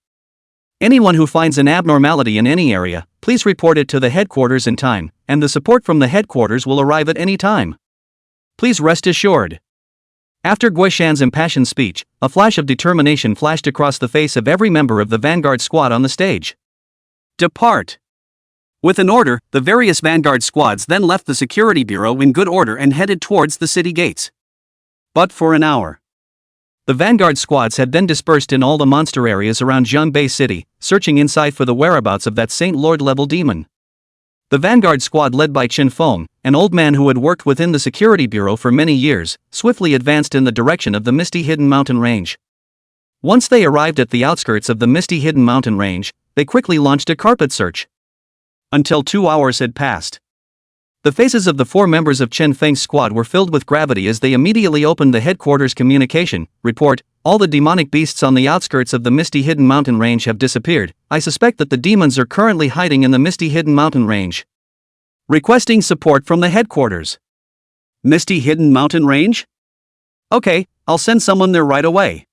Anyone who finds an abnormality in any area, please report it to the headquarters in time, and the support from the headquarters will arrive at any time. Please rest assured. After Guishan's impassioned speech, a flash of determination flashed across the face of every member of the vanguard squad on the stage. Depart. With an order, the various vanguard squads then left the security bureau in good order and headed towards the city gates. But for an hour. The vanguard squads had then dispersed in all the monster areas around Jiangbei City, searching inside for the whereabouts of that Saint Lord level demon. The vanguard squad led by Qin Feng, an old man who had worked within the security bureau for many years, swiftly advanced in the direction of the misty hidden mountain range. Once they arrived at the outskirts of the misty hidden mountain range, they quickly launched a carpet search. Until 2 hours had passed. The faces of the 4 members of Qin Feng's squad were filled with gravity as they immediately opened the headquarters communication report. All the demonic beasts on the outskirts of the misty hidden mountain range have disappeared. I suspect that the demons are currently hiding in the misty hidden mountain range. Requesting support from the headquarters. Misty hidden mountain range? Okay, I'll send someone there right away.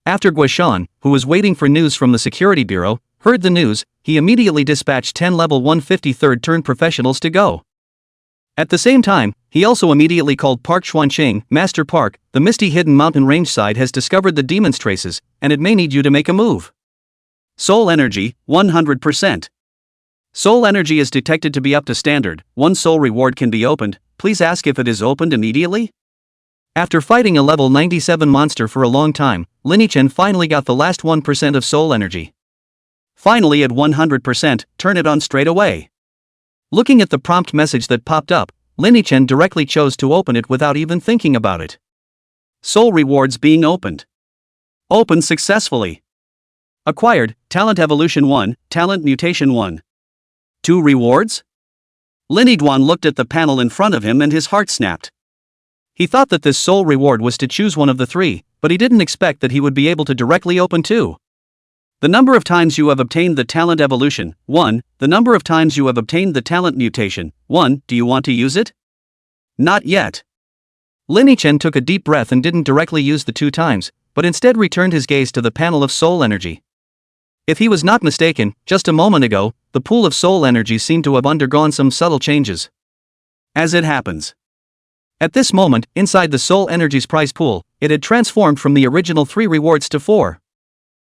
After Guishan, who was waiting for news from the security bureau, heard the news, he immediately dispatched 10 level 153rd turn professionals to go. At the same time, he also immediately called Park Xuanqing, Master Park. The misty hidden mountain range side has discovered the demon's traces, and it may need you to make a move. Soul energy, 100%. Soul energy is detected to be up to standard. 1 soul reward can be opened. Please ask if it is opened immediately. After fighting a level 97 monster for a long time, Lin Yichen finally got the last 1% of soul energy. Finally at 100%, turn it on straight away. Looking at the prompt message that popped up, Lin Yichen directly chose to open it without even thinking about it. Soul rewards being opened. Opened successfully. Acquired, Talent Evolution 1, Talent Mutation 1. 2 rewards? Lin Yiguan looked at the panel in front of him and his heart snapped. He thought that this soul reward was to choose one of the 3, but he didn't expect that he would be able to directly open 2. The number of times you have obtained the Talent Evolution, 1. The number of times you have obtained the Talent Mutation, 1. Do you want to use it? Not yet. Lin Yichen took a deep breath and didn't directly use the 2 times, but instead returned his gaze to the panel of soul energy. If he was not mistaken, just a moment ago, the pool of soul energy seemed to have undergone some subtle changes. As it happens. At this moment, inside the soul energy's prize pool, it had transformed from the original 3 rewards to 4.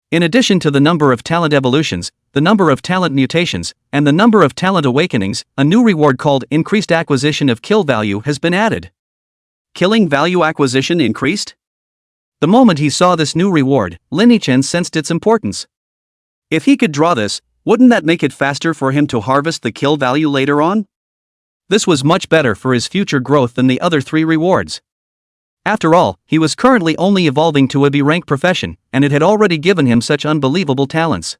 In addition to the number of talent evolutions, the number of talent mutations, and the number of talent awakenings, a new reward called Increased Acquisition of Kill Value has been added. Killing value acquisition increased? The moment he saw this new reward, Lin Yichen sensed its importance. If he could draw this, wouldn't that make it faster for him to harvest the kill value later on? This was much better for his future growth than the other 3 rewards. After all, he was currently only evolving to a B-rank profession, and it had already given him such unbelievable talents.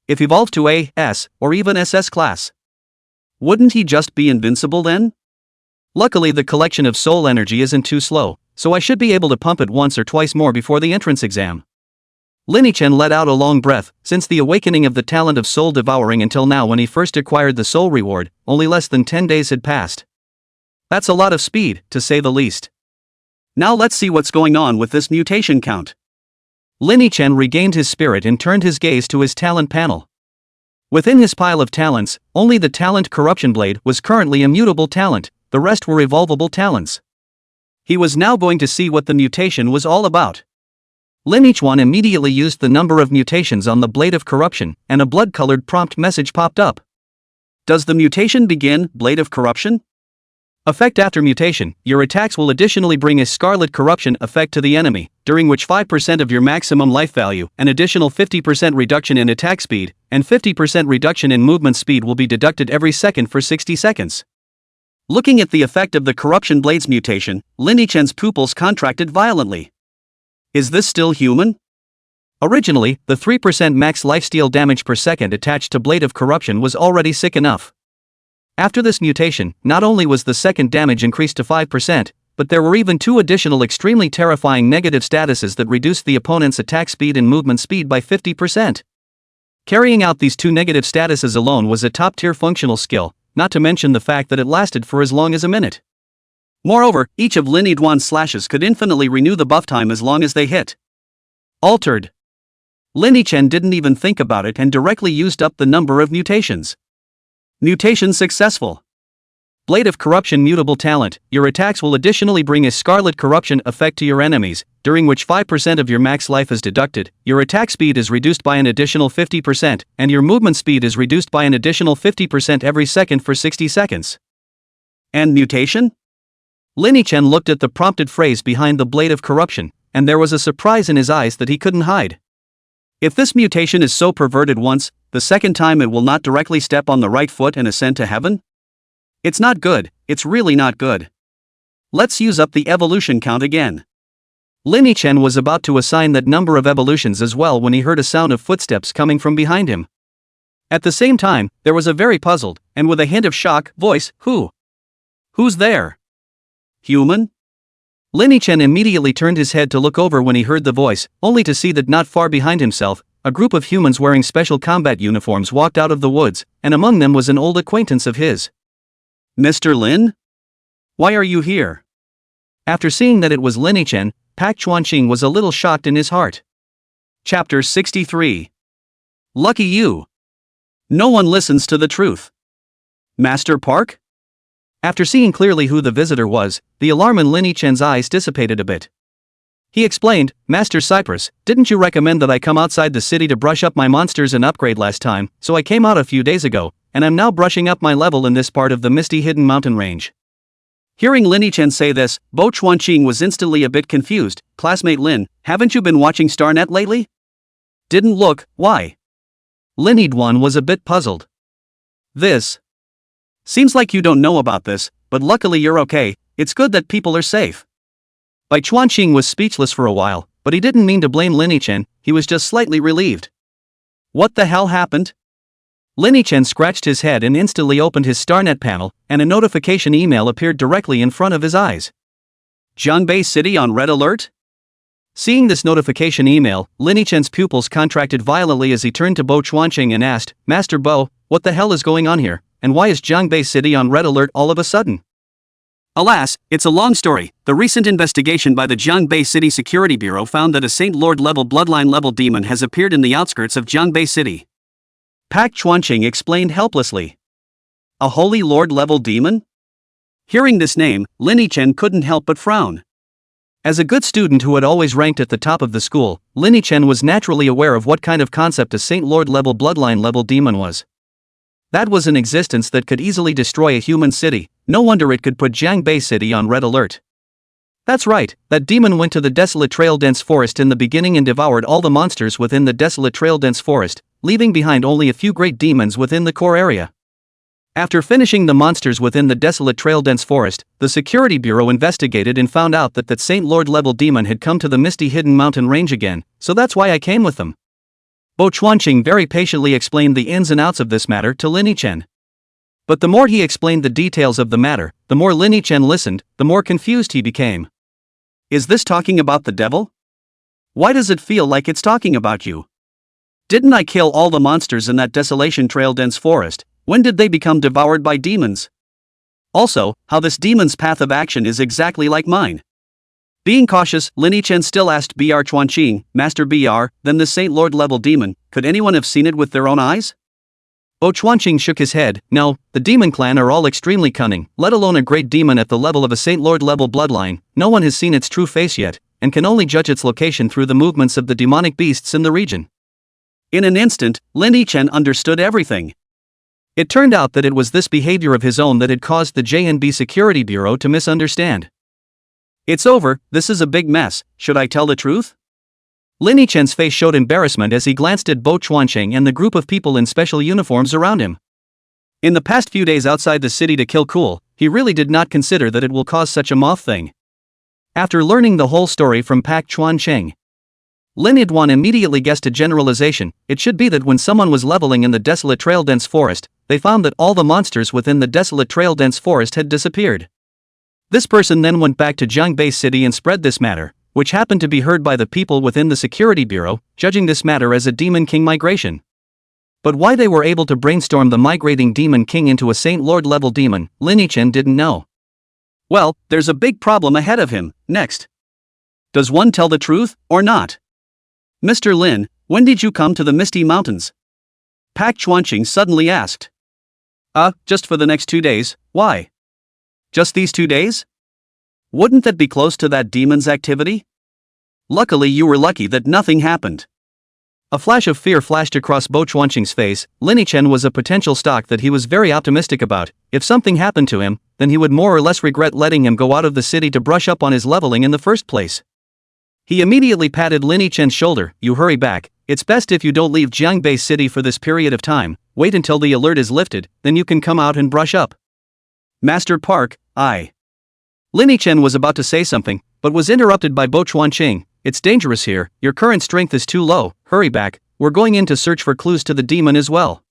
If evolved to A, S, or even SS class, wouldn't he just be invincible then? Luckily the collection of soul energy isn't too slow, so I should be able to pump it once or twice more before the entrance exam. Lin Yichen let out a long breath. Since the awakening of the talent of soul devouring until now when he first acquired the soul reward, only less than 10 days had passed. That's a lot of speed, to say the least. Now let's see what's going on with this mutation count. Lin Yichen regained his spirit and turned his gaze to his talent panel. Within his pile of talents, only the talent Corruption Blade was currently a mutable talent, the rest were evolvable talents. He was now going to see what the mutation was all about. Lin Yichuan immediately used the number of mutations on the Blade of Corruption, and a blood-colored prompt message popped up. Does the mutation begin, Blade of Corruption? Effect after mutation, your attacks will additionally bring a Scarlet Corruption effect to the enemy, during which 5% of your maximum life value, an additional 50% reduction in attack speed, and 50% reduction in movement speed will be deducted every second for 60 seconds. Looking at the effect of the Corruption Blade's mutation, Lin Yichen's pupils contracted violently. Is this still human? Originally, the 3% max lifesteal damage per second attached to Blade of Corruption was already sick enough. After this mutation, not only was the second damage increased to 5%, but there were even 2 additional extremely terrifying negative statuses that reduced the opponent's attack speed and movement speed by 50%. Carrying out these 2 negative statuses alone was a top-tier functional skill, not to mention the fact that it lasted for as long as a minute. Moreover, each of Lin Yichuan's slashes could infinitely renew the buff time as long as they hit. Altered. Lin Yichen didn't even think about it and directly used up the number of mutations. Mutation successful. Blade of Corruption mutable talent, your attacks will additionally bring a Scarlet Corruption effect to your enemies, during which 5% of your max life is deducted, your attack speed is reduced by an additional 50%, and your movement speed is reduced by an additional 50% every second for 60 seconds. And mutation? Lin Yichen looked at the prompted phrase behind the Blade of Corruption, and there was a surprise in his eyes that he couldn't hide. If this mutation is so perverted once, the second time it will not directly step on the right foot and ascend to heaven? It's not good, it's really not good. Let's use up the evolution count again. Lin Yichen was about to assign that number of evolutions as well when he heard a sound of footsteps coming from behind him. At the same time, there was a very puzzled, and with a hint of shock, voice, Who? Who's there? Human? Lin Yichen immediately turned his head to look over when he heard the voice, only to see that not far behind himself, a group of humans wearing special combat uniforms walked out of the woods, and among them was an old acquaintance of his. Mr. Lin? Why are you here? After seeing that it was Lin Yichen, Pak Chuanqing was a little shocked in his heart. Chapter 63. Lucky you. No one listens to the truth. Master Park? After seeing clearly who the visitor was, the alarm in Lin Yichen's eyes dissipated a bit. He explained, Master Cypress, didn't you recommend that I come outside the city to brush up my monsters and upgrade last time, so I came out a few days ago, and I'm now brushing up my level in this part of the misty hidden mountain range. Hearing Lin Yichen say this, Bo Chuanqing was instantly a bit confused. Classmate Lin, haven't you been watching StarNet lately? Didn't look, why? Lin Yichuan was a bit puzzled. This. Seems like you don't know about this, but luckily you're okay, it's good that people are safe. Bai Chuanqing was speechless for a while, but he didn't mean to blame Lin Yichen, he was just slightly relieved. What the hell happened? Lin Yichen scratched his head and instantly opened his StarNet panel, and a notification email appeared directly in front of his eyes. Jiangbei City on red alert? Seeing this notification email, Lin Yichen's pupils contracted violently as he turned to Bo Chuanqing and asked, Master Bo, what the hell is going on here, and why is Jiangbei City on red alert all of a sudden? Alas, it's a long story. The recent investigation by the Jiangbei City Security Bureau found that a Saint Lord level bloodline level demon has appeared in the outskirts of Jiangbei City. Pak Chuanqing explained helplessly. A Holy Lord level demon? Hearing this name, Lin Yichen couldn't help but frown. As a good student who had always ranked at the top of the school, Lin Yichen was naturally aware of what kind of concept a Saint Lord level bloodline level demon was. That was an existence that could easily destroy a human city, no wonder it could put Jiangbei City on red alert. That's right, that demon went to the desolate trail dense forest in the beginning and devoured all the monsters within the desolate trail dense forest, leaving behind only a few great demons within the core area. After finishing the monsters within the desolate trail dense forest, the Security Bureau investigated and found out that Saint Lord level demon had come to the misty hidden mountain range again, so that's why I came with them. Bo Chuanqing very patiently explained the ins and outs of this matter to Lin Yichen. But the more he explained the details of the matter, the more Lin Yichen listened, the more confused he became. Is this talking about the devil? Why does it feel like it's talking about you? Didn't I kill all the monsters in that desolation trail dense forest? When did they become devoured by demons? Also, how this demon's path of action is exactly like mine. Being cautious, Lin Yichen still asked Br Chuanqing, Master Br, then the Saint Lord level demon, could anyone have seen it with their own eyes? Bo Chuanqing shook his head. No, the demon clan are all extremely cunning, let alone a great demon at the level of a Saint Lord level bloodline. No one has seen its true face yet, and can only judge its location through the movements of the demonic beasts in the region. In an instant, Lin Yichen understood everything. It turned out that it was this behavior of his own that had caused the JNB Security Bureau to misunderstand. It's over, this is a big mess, should I tell the truth? Lin Yichen's face showed embarrassment as he glanced at Bo Chuanqing and the group of people in special uniforms around him. In the past few days outside the city to kill cool, he really did not consider that it will cause such a moth thing. After learning the whole story from Pak Chuanqing, Lin Yidwan immediately guessed a generalization. It should be that when someone was leveling in the desolate trail dense forest, they found that all the monsters within the desolate trail dense forest had disappeared. This person then went back to Jiangbei City and spread this matter, which happened to be heard by the people within the Security Bureau, judging this matter as a Demon King migration. But why they were able to brainstorm the migrating Demon King into a Saint Lord level demon, Lin Yichen didn't know. Well, there's a big problem ahead of him. Next. Does one tell the truth, or not? Mr. Lin, when did you come to the Misty Mountains? Pak Chuanqing suddenly asked. Just for the next 2 days. Why? Just these 2 days? Wouldn't that be close to that demon's activity? Luckily you were lucky that nothing happened. A flash of fear flashed across Bo Chuanqing's face. Lin Yichen was a potential stock that he was very optimistic about. If something happened to him, then he would more or less regret letting him go out of the city to brush up on his leveling in the first place. He immediately patted Lin Yichen's shoulder. You hurry back, it's best if you don't leave Jiangbei City for this period of time, wait until the alert is lifted, then you can come out and brush up. Master Park, Lin Yichen was about to say something, but was interrupted by Bo Chuanqing. It's dangerous here, your current strength is too low, hurry back, we're going in to search for clues to the demon as well.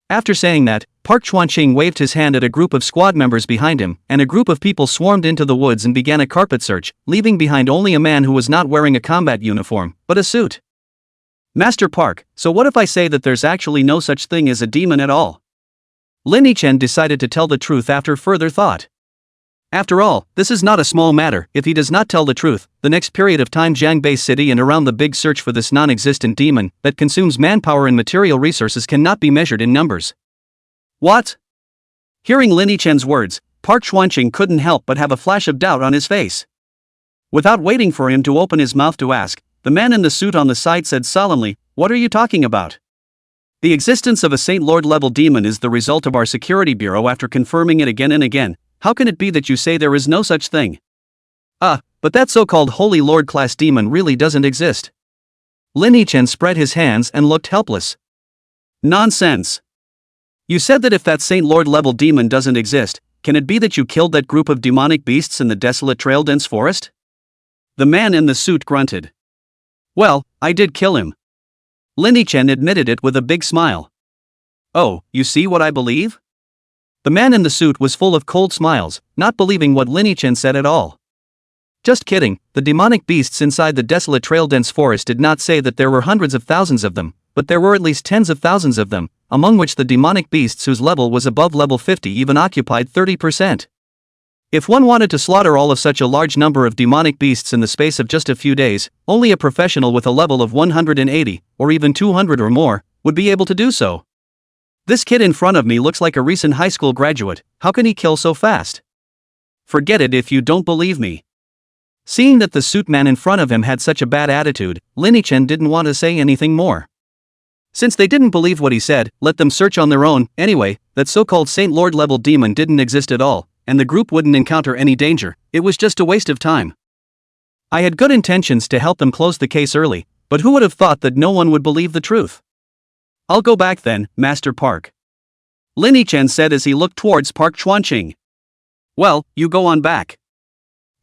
After saying that, Park Chuanqing waved his hand at a group of squad members behind him, and a group of people swarmed into the woods and began a carpet search, leaving behind only a man who was not wearing a combat uniform, but a suit. Master Park, so what if I say that there's actually no such thing as a demon at all? Lin Yichen decided to tell the truth after further thought. After all, this is not a small matter. If he does not tell the truth, the next period of time Jiangbei City and around the big search for this non-existent demon that consumes manpower and material resources cannot be measured in numbers. What? Hearing Lin Yichen's words, Park Chuanqing couldn't help but have a flash of doubt on his face. Without waiting for him to open his mouth to ask, the man in the suit on the side said solemnly, "What are you talking about? The existence of a Saint Lord level demon is the result of our security bureau after confirming it again and again. How can it be that you say there is no such thing? But that so-called Holy Lord class demon really doesn't exist." Lin Yichen spread his hands and looked helpless. Nonsense. You said that if that Saint Lord level demon doesn't exist, can it be that you killed that group of demonic beasts in the desolate trail dense forest? The man in the suit grunted. Well, I did kill him. Lin Yichen admitted it with a big smile. Oh, you see what I believe? The man in the suit was full of cold smiles, not believing what Lin Yichen said at all. Just kidding, the demonic beasts inside the desolate trail dense forest did not say that there were hundreds of thousands of them, but there were at least tens of thousands of them, among which the demonic beasts whose level was above level 50 even occupied 30%. If one wanted to slaughter all of such a large number of demonic beasts in the space of just a few days, only a professional with a level of 180, or even 200 or more, would be able to do so. This kid in front of me looks like a recent high school graduate. How can he kill so fast? Forget it if you don't believe me. Seeing that the suit man in front of him had such a bad attitude, Lin Yichen didn't want to say anything more. Since they didn't believe what he said, let them search on their own. Anyway, that so-called Saint Lord level demon didn't exist at all, and the group wouldn't encounter any danger. It was just a waste of time. I had good intentions to help them close the case early, but who would have thought that no one would believe the truth? I'll go back then, Master Park. Lin Yichen said as he looked towards Park Chuanqing. Well, you go on back.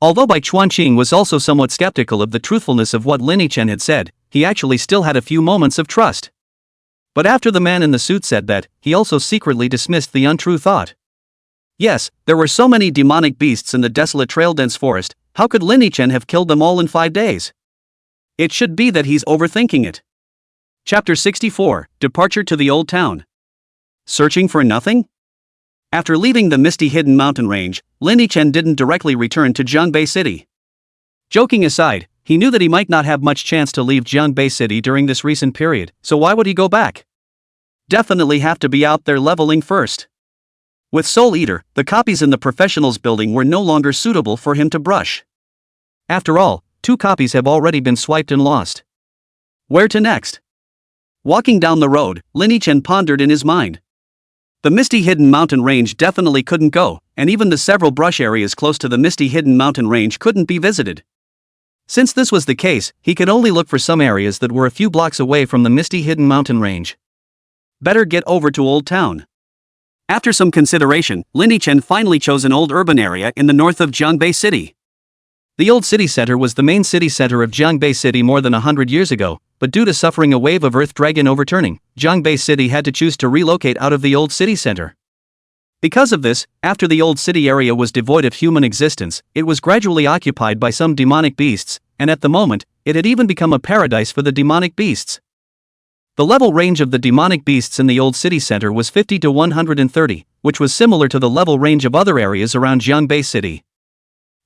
Although Bai Chuanqing was also somewhat skeptical of the truthfulness of what Lin Yichen had said, he actually still had a few moments of trust. But after the man in the suit said that, he also secretly dismissed the untrue thought. Yes, there were so many demonic beasts in the desolate trail dense forest, how could Lin Yichen have killed them all in 5 days? It should be that he's overthinking it. Chapter 64, Departure to the Old Town. Searching for nothing? After leaving the misty hidden mountain range, Lin Yichen didn't directly return to Jiangbei City. Joking aside, he knew that he might not have much chance to leave Jiangbei City during this recent period, so why would he go back? Definitely have to be out there leveling first. With Soul Eater, the copies in the professionals building were no longer suitable for him to brush. After all, 2 copies have already been swiped and lost. Where to next? Walking down the road, Lin-Chen pondered in his mind. The Misty Hidden Mountain Range definitely couldn't go, and even the several brush areas close to the Misty Hidden Mountain Range couldn't be visited. Since this was the case, he could only look for some areas that were a few blocks away from the Misty Hidden Mountain Range. Better get over to Old Town. After some consideration, Lin-Chen finally chose an old urban area in the north of Jiangbei City. The old city center was the main city center of Jiangbei City more than 100 years ago, but due to suffering a wave of Earth Dragon overturning, Jiangbei City had to choose to relocate out of the old city center. Because of this, after the old city area was devoid of human existence, it was gradually occupied by some demonic beasts, and at the moment, it had even become a paradise for the demonic beasts. The level range of the demonic beasts in the old city center was 50 to 130, which was similar to the level range of other areas around Jiangbei City.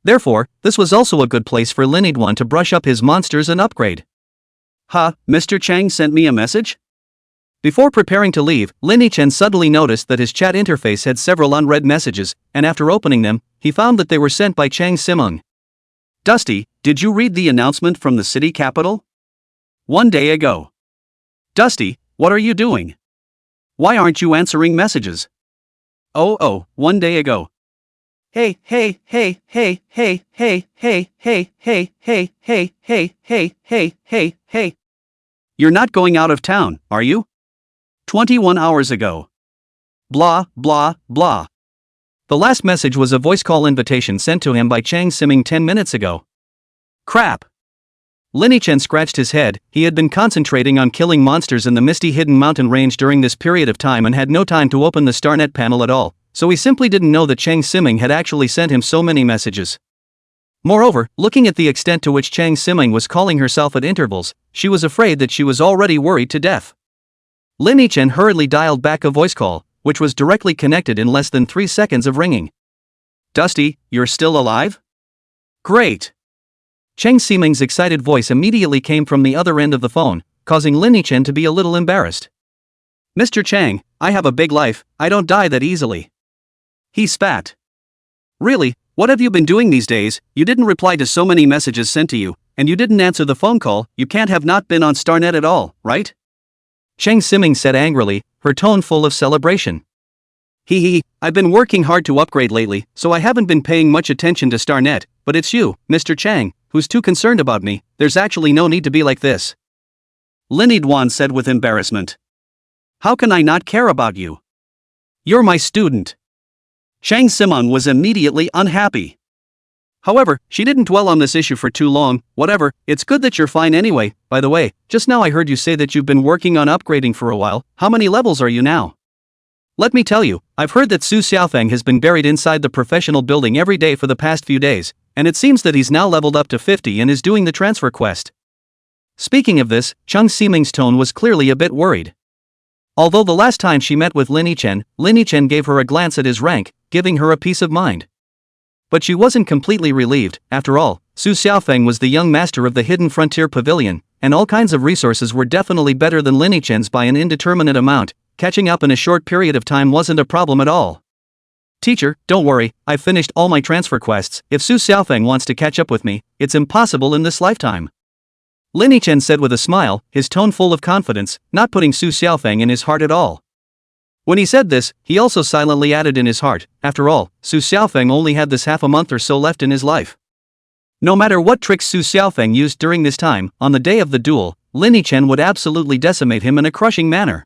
Therefore, this was also a good place for Lin-Chen to brush up his monsters and upgrade. Mr. Chang sent me a message? Before preparing to leave, Lin-Chen suddenly noticed that his chat interface had several unread messages, and after opening them, he found that they were sent by Chang Simeng. Dusty, did you read the announcement from the city capital? 1 day ago. Dusty, what are you doing? Why aren't you answering messages? 1 day ago. Hey. You're not going out of town, are you? 21 hours ago. Blah, blah, blah. The last message was a voice call invitation sent to him by Chang Simeng 10 minutes ago. Crap. Lin-Chen scratched his head. He had been concentrating on killing monsters in the Misty Hidden Mountain Range during this period of time and had no time to open the StarNet panel at all, so he simply didn't know that Chang Simeng had actually sent him so many messages. Moreover, looking at the extent to which Chang Simeng was calling herself at intervals, she was afraid that she was already worried to death. Lin-Chen hurriedly dialed back a voice call, which was directly connected in less than 3 seconds of ringing. Dusty, you're still alive? Great. Chang Simeng's excited voice immediately came from the other end of the phone, causing Lin-Chen to be a little embarrassed. Mr. Chang, I have a big life, I don't die that easily. He spat. Really, what have you been doing these days? You didn't reply to so many messages sent to you, and you didn't answer the phone call. You can't have not been on StarNet at all, right? Chang Simeng said angrily, her tone full of celebration. I've been working hard to upgrade lately, so I haven't been paying much attention to StarNet, but it's you, Mr. Chang, who's too concerned about me. There's actually no need to be like this. Lin-Chen said with embarrassment. How can I not care about you? You're my student. Chang Simeng was immediately unhappy. However, she didn't dwell on this issue for too long. Whatever, it's good that you're fine anyway. By the way, just now I heard you say that you've been working on upgrading for a while. How many levels are you now? Let me tell you, I've heard that Su Xiaofeng has been buried inside the professional building every day for the past few days, and it seems that he's now leveled up to 50 and is doing the transfer quest. Speaking of this, Chang Simeng's tone was clearly a bit worried. Although the last time she met with Lin-Chen gave her a glance at his rank, giving her a peace of mind. But she wasn't completely relieved. After all, Su Xiaofeng was the young master of the Hidden Frontier Pavilion, and all kinds of resources were definitely better than Lin-Chen's by an indeterminate amount. Catching up in a short period of time wasn't a problem at all. Teacher, don't worry, I've finished all my transfer quests. If Su Xiaofeng wants to catch up with me, it's impossible in this lifetime. Lin-Chen said with a smile, his tone full of confidence, not putting Su Xiaofeng in his heart at all. When he said this, he also silently added in his heart, after all, Su Xiaofeng only had this half a month or so left in his life. No matter what tricks Su Xiaofeng used during this time, on the day of the duel, Lin-Chen would absolutely decimate him in a crushing manner.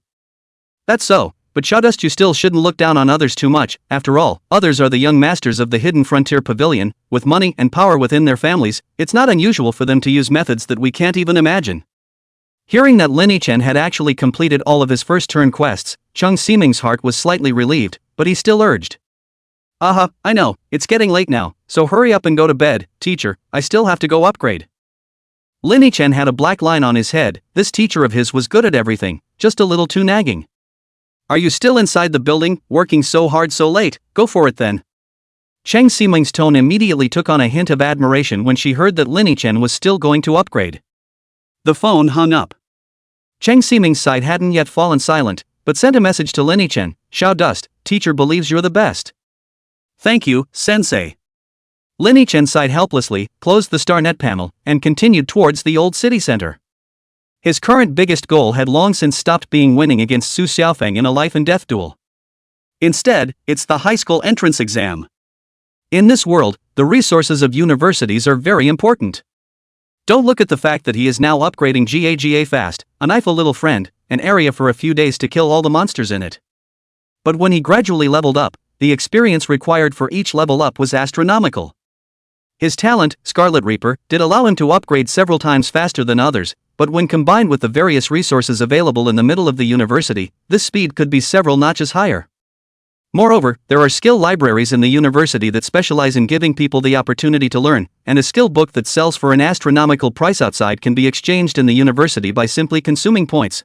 That's so, but Shadust, you still shouldn't look down on others too much. After all, others are the young masters of the Hidden Frontier Pavilion, with money and power within their families. It's not unusual for them to use methods that we can't even imagine. Hearing that Lin-Chen had actually completed all of his first turn quests, Chang Simeng's heart was slightly relieved, but he still urged. I know, it's getting late now, so hurry up and go to bed. Teacher, I still have to go upgrade. Lin-Chen had a black line on his head. This teacher of his was good at everything, just a little too nagging. Are you still inside the building, working so hard so late? Go for it then. Chang Simeng's tone immediately took on a hint of admiration when she heard that Lin-Chen was still going to upgrade. The phone hung up. Chang Simeng's side hadn't yet fallen silent, but sent a message to Lini-chen. "Xiao Dust, teacher believes you're the best." "Thank you, sensei." Lini-chen sighed helplessly, closed the StarNet panel, and continued towards the old city center. His current biggest goal had long since stopped being winning against Su Xiaofeng in a life-and-death duel. Instead, it's the high school entrance exam. In this world, the resources of universities are very important. Don't look at the fact that he is now upgrading GAGA fast, a knife a little friend, an area for a few days to kill all the monsters in it. But when he gradually leveled up, the experience required for each level up was astronomical. His talent, Scarlet Reaper, did allow him to upgrade several times faster than others, but when combined with the various resources available in the middle of the university, this speed could be several notches higher. Moreover, there are skill libraries in the university that specialize in giving people the opportunity to learn, and a skill book that sells for an astronomical price outside can be exchanged in the university by simply consuming points.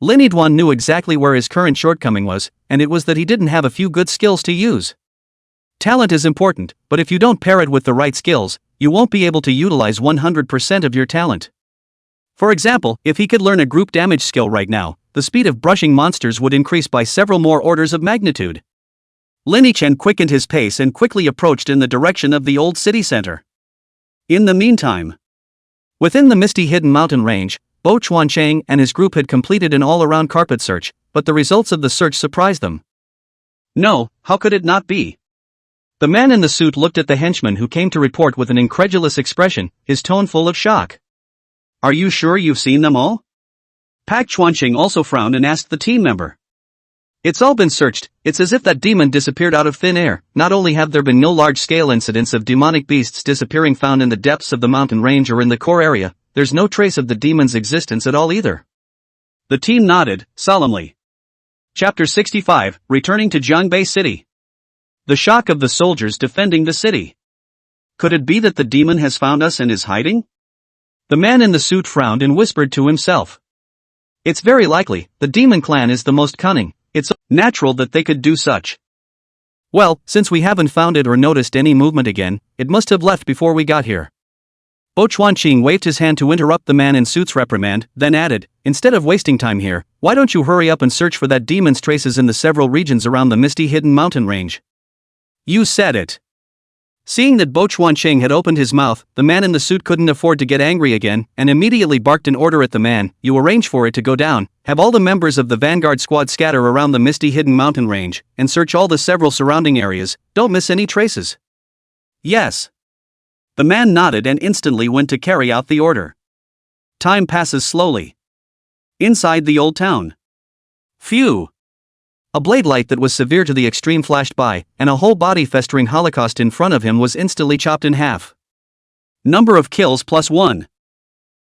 Lin Yidwan knew exactly where his current shortcoming was, and it was that he didn't have a few good skills to use. Talent is important, but if you don't pair it with the right skills, you won't be able to utilize 100% of your talent. For example, if he could learn a group damage skill right now, the speed of brushing monsters would increase by several more orders of magnitude. Lini-chen quickened his pace and quickly approached in the direction of the old city center. In the meantime, within the misty hidden mountain range, Bo Chuancheng and his group had completed an all-around carpet search, but the results of the search surprised them. No, how could it not be? The man in the suit looked at the henchman who came to report with an incredulous expression, his tone full of shock. Are you sure you've seen them all? Pak Chuanqing also frowned and asked the team member. It's all been searched. It's as if that demon disappeared out of thin air. Not only have there been no large-scale incidents of demonic beasts disappearing found in the depths of the mountain range or in the core area, there's no trace of the demon's existence at all either. The team nodded, solemnly. Chapter 65, Returning to Jiangbei City. The shock of the soldiers defending the city. Could it be that the demon has found us and is hiding? The man in the suit frowned and whispered to himself. It's very likely. The demon clan is the most cunning. It's natural that they could do such. Well, since we haven't found it or noticed any movement again, it must have left before we got here. Bo Chuanqing waved his hand to interrupt the man in suit's reprimand, then added, instead of wasting time here, why don't you hurry up and search for that demon's traces in the several regions around the misty hidden mountain range? You said it. Seeing that Bo Chuancheng had opened his mouth, the man in the suit couldn't afford to get angry again, and immediately barked an order at the man. You arrange for it to go down, have all the members of the vanguard squad scatter around the misty hidden mountain range, and search all the several surrounding areas, don't miss any traces. Yes. The man nodded and instantly went to carry out the order. Time passes slowly. Inside the old town. Phew. A blade light that was severe to the extreme flashed by, and a whole body festering holocaust in front of him was instantly chopped in half. Number of kills +1.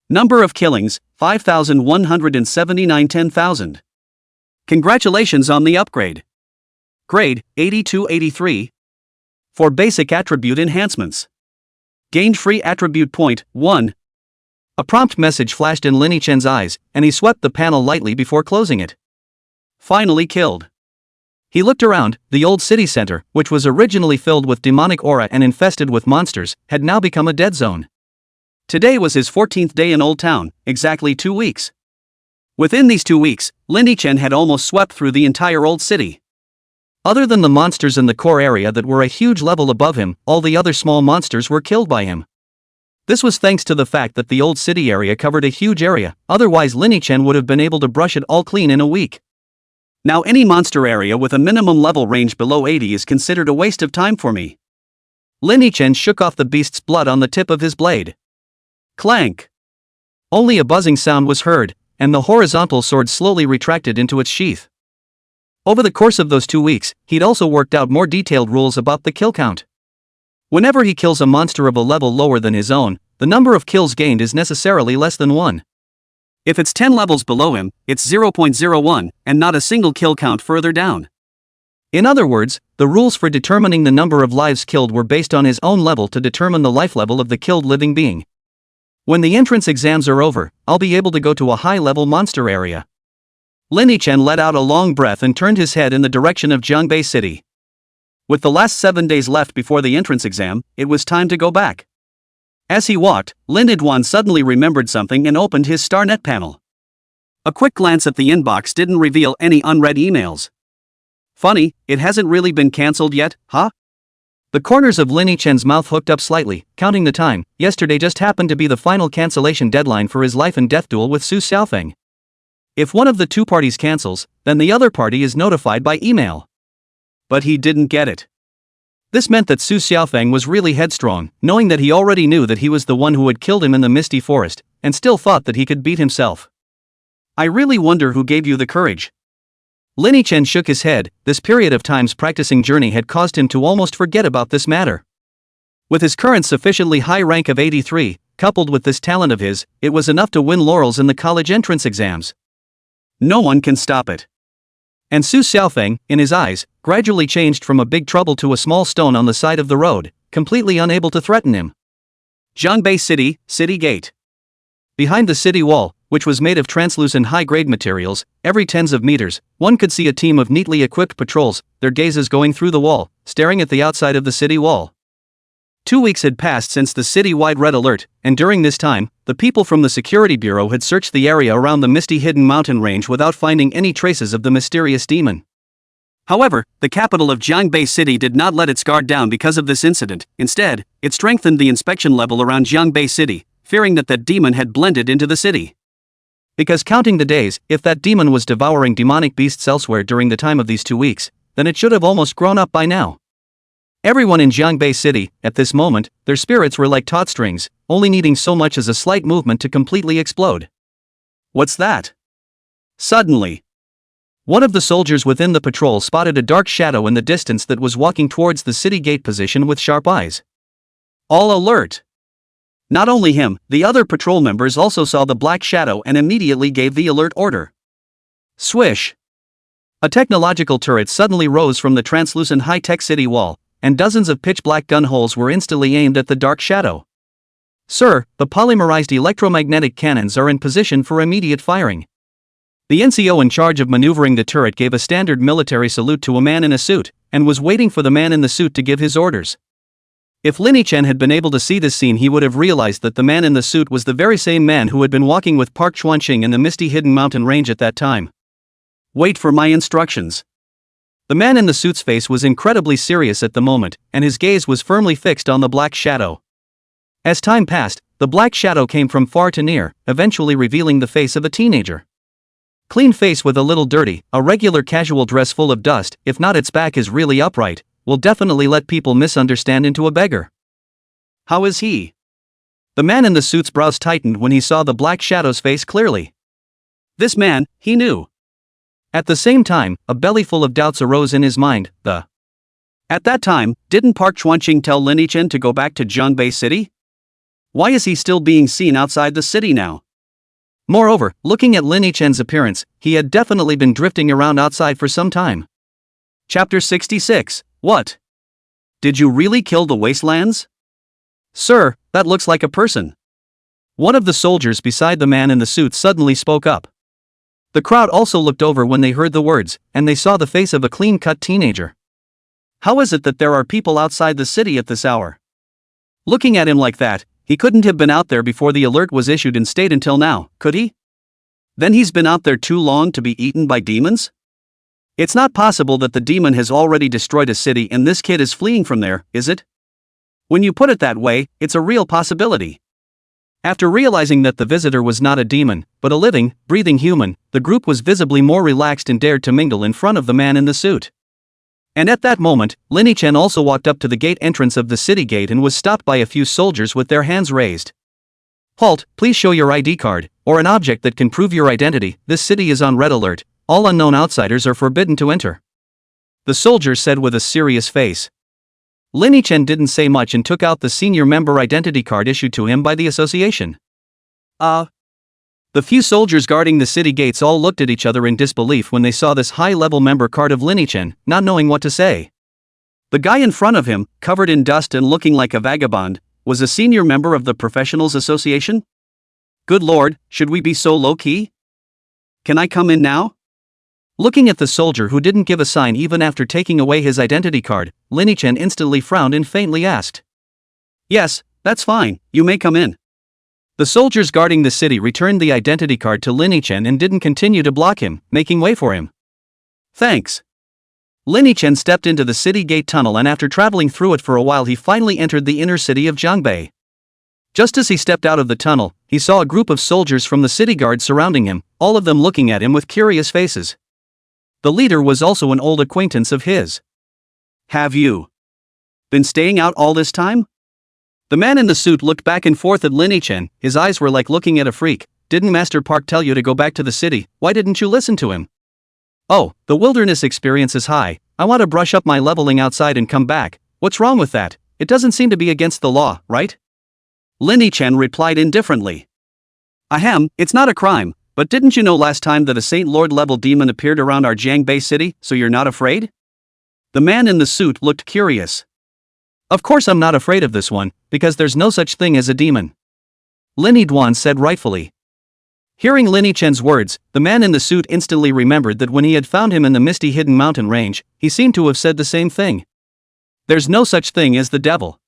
Number of killings, 5,179 10,000. Congratulations on the upgrade. Grade, 82-83. For basic attribute enhancements. Gained free attribute point, 1. A prompt message flashed in Lini-chen's eyes, and he swept the panel lightly before closing it. Finally killed. He looked around. The old city center, which was originally filled with demonic aura and infested with monsters, had now become a dead zone. Today was his 14th day in Old Town, exactly 2 weeks. Within these 2 weeks, Lini-chen had almost swept through the entire old city. Other than the monsters in the core area that were a huge level above him, all the other small monsters were killed by him. This was thanks to the fact that the old city area covered a huge area, otherwise Lini-chen would have been able to brush it all clean in a week. Now any monster area with a minimum level range below 80 is considered a waste of time for me. Lini-chen shook off the beast's blood on the tip of his blade. Clank! Only a buzzing sound was heard, and the horizontal sword slowly retracted into its sheath. Over the course of those 2 weeks, he'd also worked out more detailed rules about the kill count. Whenever he kills a monster of a level lower than his own, the number of kills gained is necessarily less than 1. If it's 10 levels below him, it's 0.01, and not a single kill count further down. In other words, the rules for determining the number of lives killed were based on his own level to determine the life level of the killed living being. When the entrance exams are over, I'll be able to go to a high-level monster area. Lini-chen let out a long breath and turned his head in the direction of Jiangbei City. With the last 7 days left before the entrance exam, it was time to go back. As he walked, Lin Yidwan suddenly remembered something and opened his StarNet panel. A quick glance at the inbox didn't reveal any unread emails. Funny, it hasn't really been cancelled yet, huh? The corners of Lin Yichen's mouth hooked up slightly, counting the time. Yesterday just happened to be the final cancellation deadline for his life and death duel with Su Xiaofeng. If one of the two parties cancels, then the other party is notified by email. But he didn't get it. This meant that Su Xiaofeng was really headstrong, knowing that he already knew that he was the one who had killed him in the misty forest, and still thought that he could beat himself. I really wonder who gave you the courage. Lin Yichen shook his head. This period of time's practicing journey had caused him to almost forget about this matter. With his current sufficiently high rank of 83, coupled with this talent of his, it was enough to win laurels in the college entrance exams. No one can stop it. And Su Xiaofeng, in his eyes, gradually changed from a big trouble to a small stone on the side of the road, completely unable to threaten him. Zhangbei City, City Gate. Behind the city wall, which was made of translucent high-grade materials, every tens of meters, one could see a team of neatly equipped patrols, their gazes going through the wall, staring at the outside of the city wall. 2 weeks had passed since the city-wide red alert, and during this time, the people from the security bureau had searched the area around the misty hidden mountain range without finding any traces of the mysterious demon. However, the capital of Zhangbei City did not let its guard down because of this incident. Instead, it strengthened the inspection level around Zhangbei City, fearing that demon had blended into the city. Because counting the days, if that demon was devouring demonic beasts elsewhere during the time of these 2 weeks, then it should have almost grown up by now. Everyone in Zhangbei City, at this moment, their spirits were like taut strings, only needing so much as a slight movement to completely explode. What's that? Suddenly, one of the soldiers within the patrol spotted a dark shadow in the distance that was walking towards the city gate position with sharp eyes. All alert! Not only him, the other patrol members also saw the black shadow and immediately gave the alert order. Swish! A technological turret suddenly rose from the translucent high-tech city wall, and dozens of pitch-black gun holes were instantly aimed at the dark shadow. Sir, the polymerized electromagnetic cannons are in position for immediate firing. The NCO in charge of maneuvering the turret gave a standard military salute to a man in a suit, and was waiting for the man in the suit to give his orders. If Lin Yichen had been able to see this scene, he would have realized that the man in the suit was the very same man who had been walking with Park Chuanqing in the misty hidden mountain range at that time. Wait for my instructions. The man in the suit's face was incredibly serious at the moment, and his gaze was firmly fixed on the black shadow. As time passed, the black shadow came from far to near, eventually revealing the face of a teenager. Clean face with a little dirty, a regular casual dress full of dust, if not its back is really upright, will definitely let people misunderstand into a beggar. How is he? The man in the suit's brows tightened when he saw the black shadow's face clearly. This man, he knew. At the same time, a bellyful of doubts arose in his mind. At that time, didn't Park Chuanqing tell Lin Yichen to go back to Zhangbei City? Why is he still being seen outside the city now? Moreover, looking at Lin Yichen's appearance, he had definitely been drifting around outside for some time. Chapter 66. What? Did you really kill the wastelands? Sir, that looks like a person. One of the soldiers beside the man in the suit suddenly spoke up. The crowd also looked over when they heard the words, and they saw the face of a clean-cut teenager. How is it that there are people outside the city at this hour? Looking at him like that, he couldn't have been out there before the alert was issued and stayed until now, could he? Then he's been out there too long to be eaten by demons? It's not possible that the demon has already destroyed a city and this kid is fleeing from there, is it? When you put it that way, it's a real possibility. After realizing that the visitor was not a demon, but a living, breathing human, the group was visibly more relaxed and dared to mingle in front of the man in the suit. And at that moment, Lin Yichen also walked up to the gate entrance of the city gate and was stopped by a few soldiers with their hands raised. Halt, please show your ID card, or an object that can prove your identity. This city is on red alert. All unknown outsiders are forbidden to enter. The soldier said with a serious face. Lin Yichen didn't say much and took out the senior member identity card issued to him by the association. The few soldiers guarding the city gates all looked at each other in disbelief when they saw this high-level member card of Lin Yichen, not knowing what to say. The guy in front of him, covered in dust and looking like a vagabond, was a senior member of the Professionals Association? Good lord, should we be so low-key? Can I come in now? Looking at the soldier who didn't give a sign even after taking away his identity card, Lin Yichen instantly frowned and faintly asked. Yes, that's fine, you may come in. The soldiers guarding the city returned the identity card to Lin-Chen and didn't continue to block him, making way for him. Thanks. Lin-Chen stepped into the city gate tunnel, and after traveling through it for a while he finally entered the inner city of Jiangbei. Just as he stepped out of the tunnel, he saw a group of soldiers from the city guard surrounding him, all of them looking at him with curious faces. The leader was also an old acquaintance of his. Have you been staying out all this time? The man in the suit looked back and forth at Lin-Chen, his eyes were like looking at a freak. Didn't Master Park tell you to go back to the city? Why didn't you listen to him? Oh, the wilderness experience is high. I want to brush up my leveling outside and come back. What's wrong with that? It doesn't seem to be against the law, right? Lin-Chen replied indifferently. Ahem, it's not a crime, but didn't you know last time that a Saint Lord level demon appeared around our Jiangbei city, so you're not afraid? The man in the suit looked curious. Of course I'm not afraid of this one, because there's no such thing as a demon. Lin-Duan said rightfully. Hearing Lin-Chen's words, the man in the suit instantly remembered that when he had found him in the misty hidden mountain range, he seemed to have said the same thing. There's no such thing as the devil.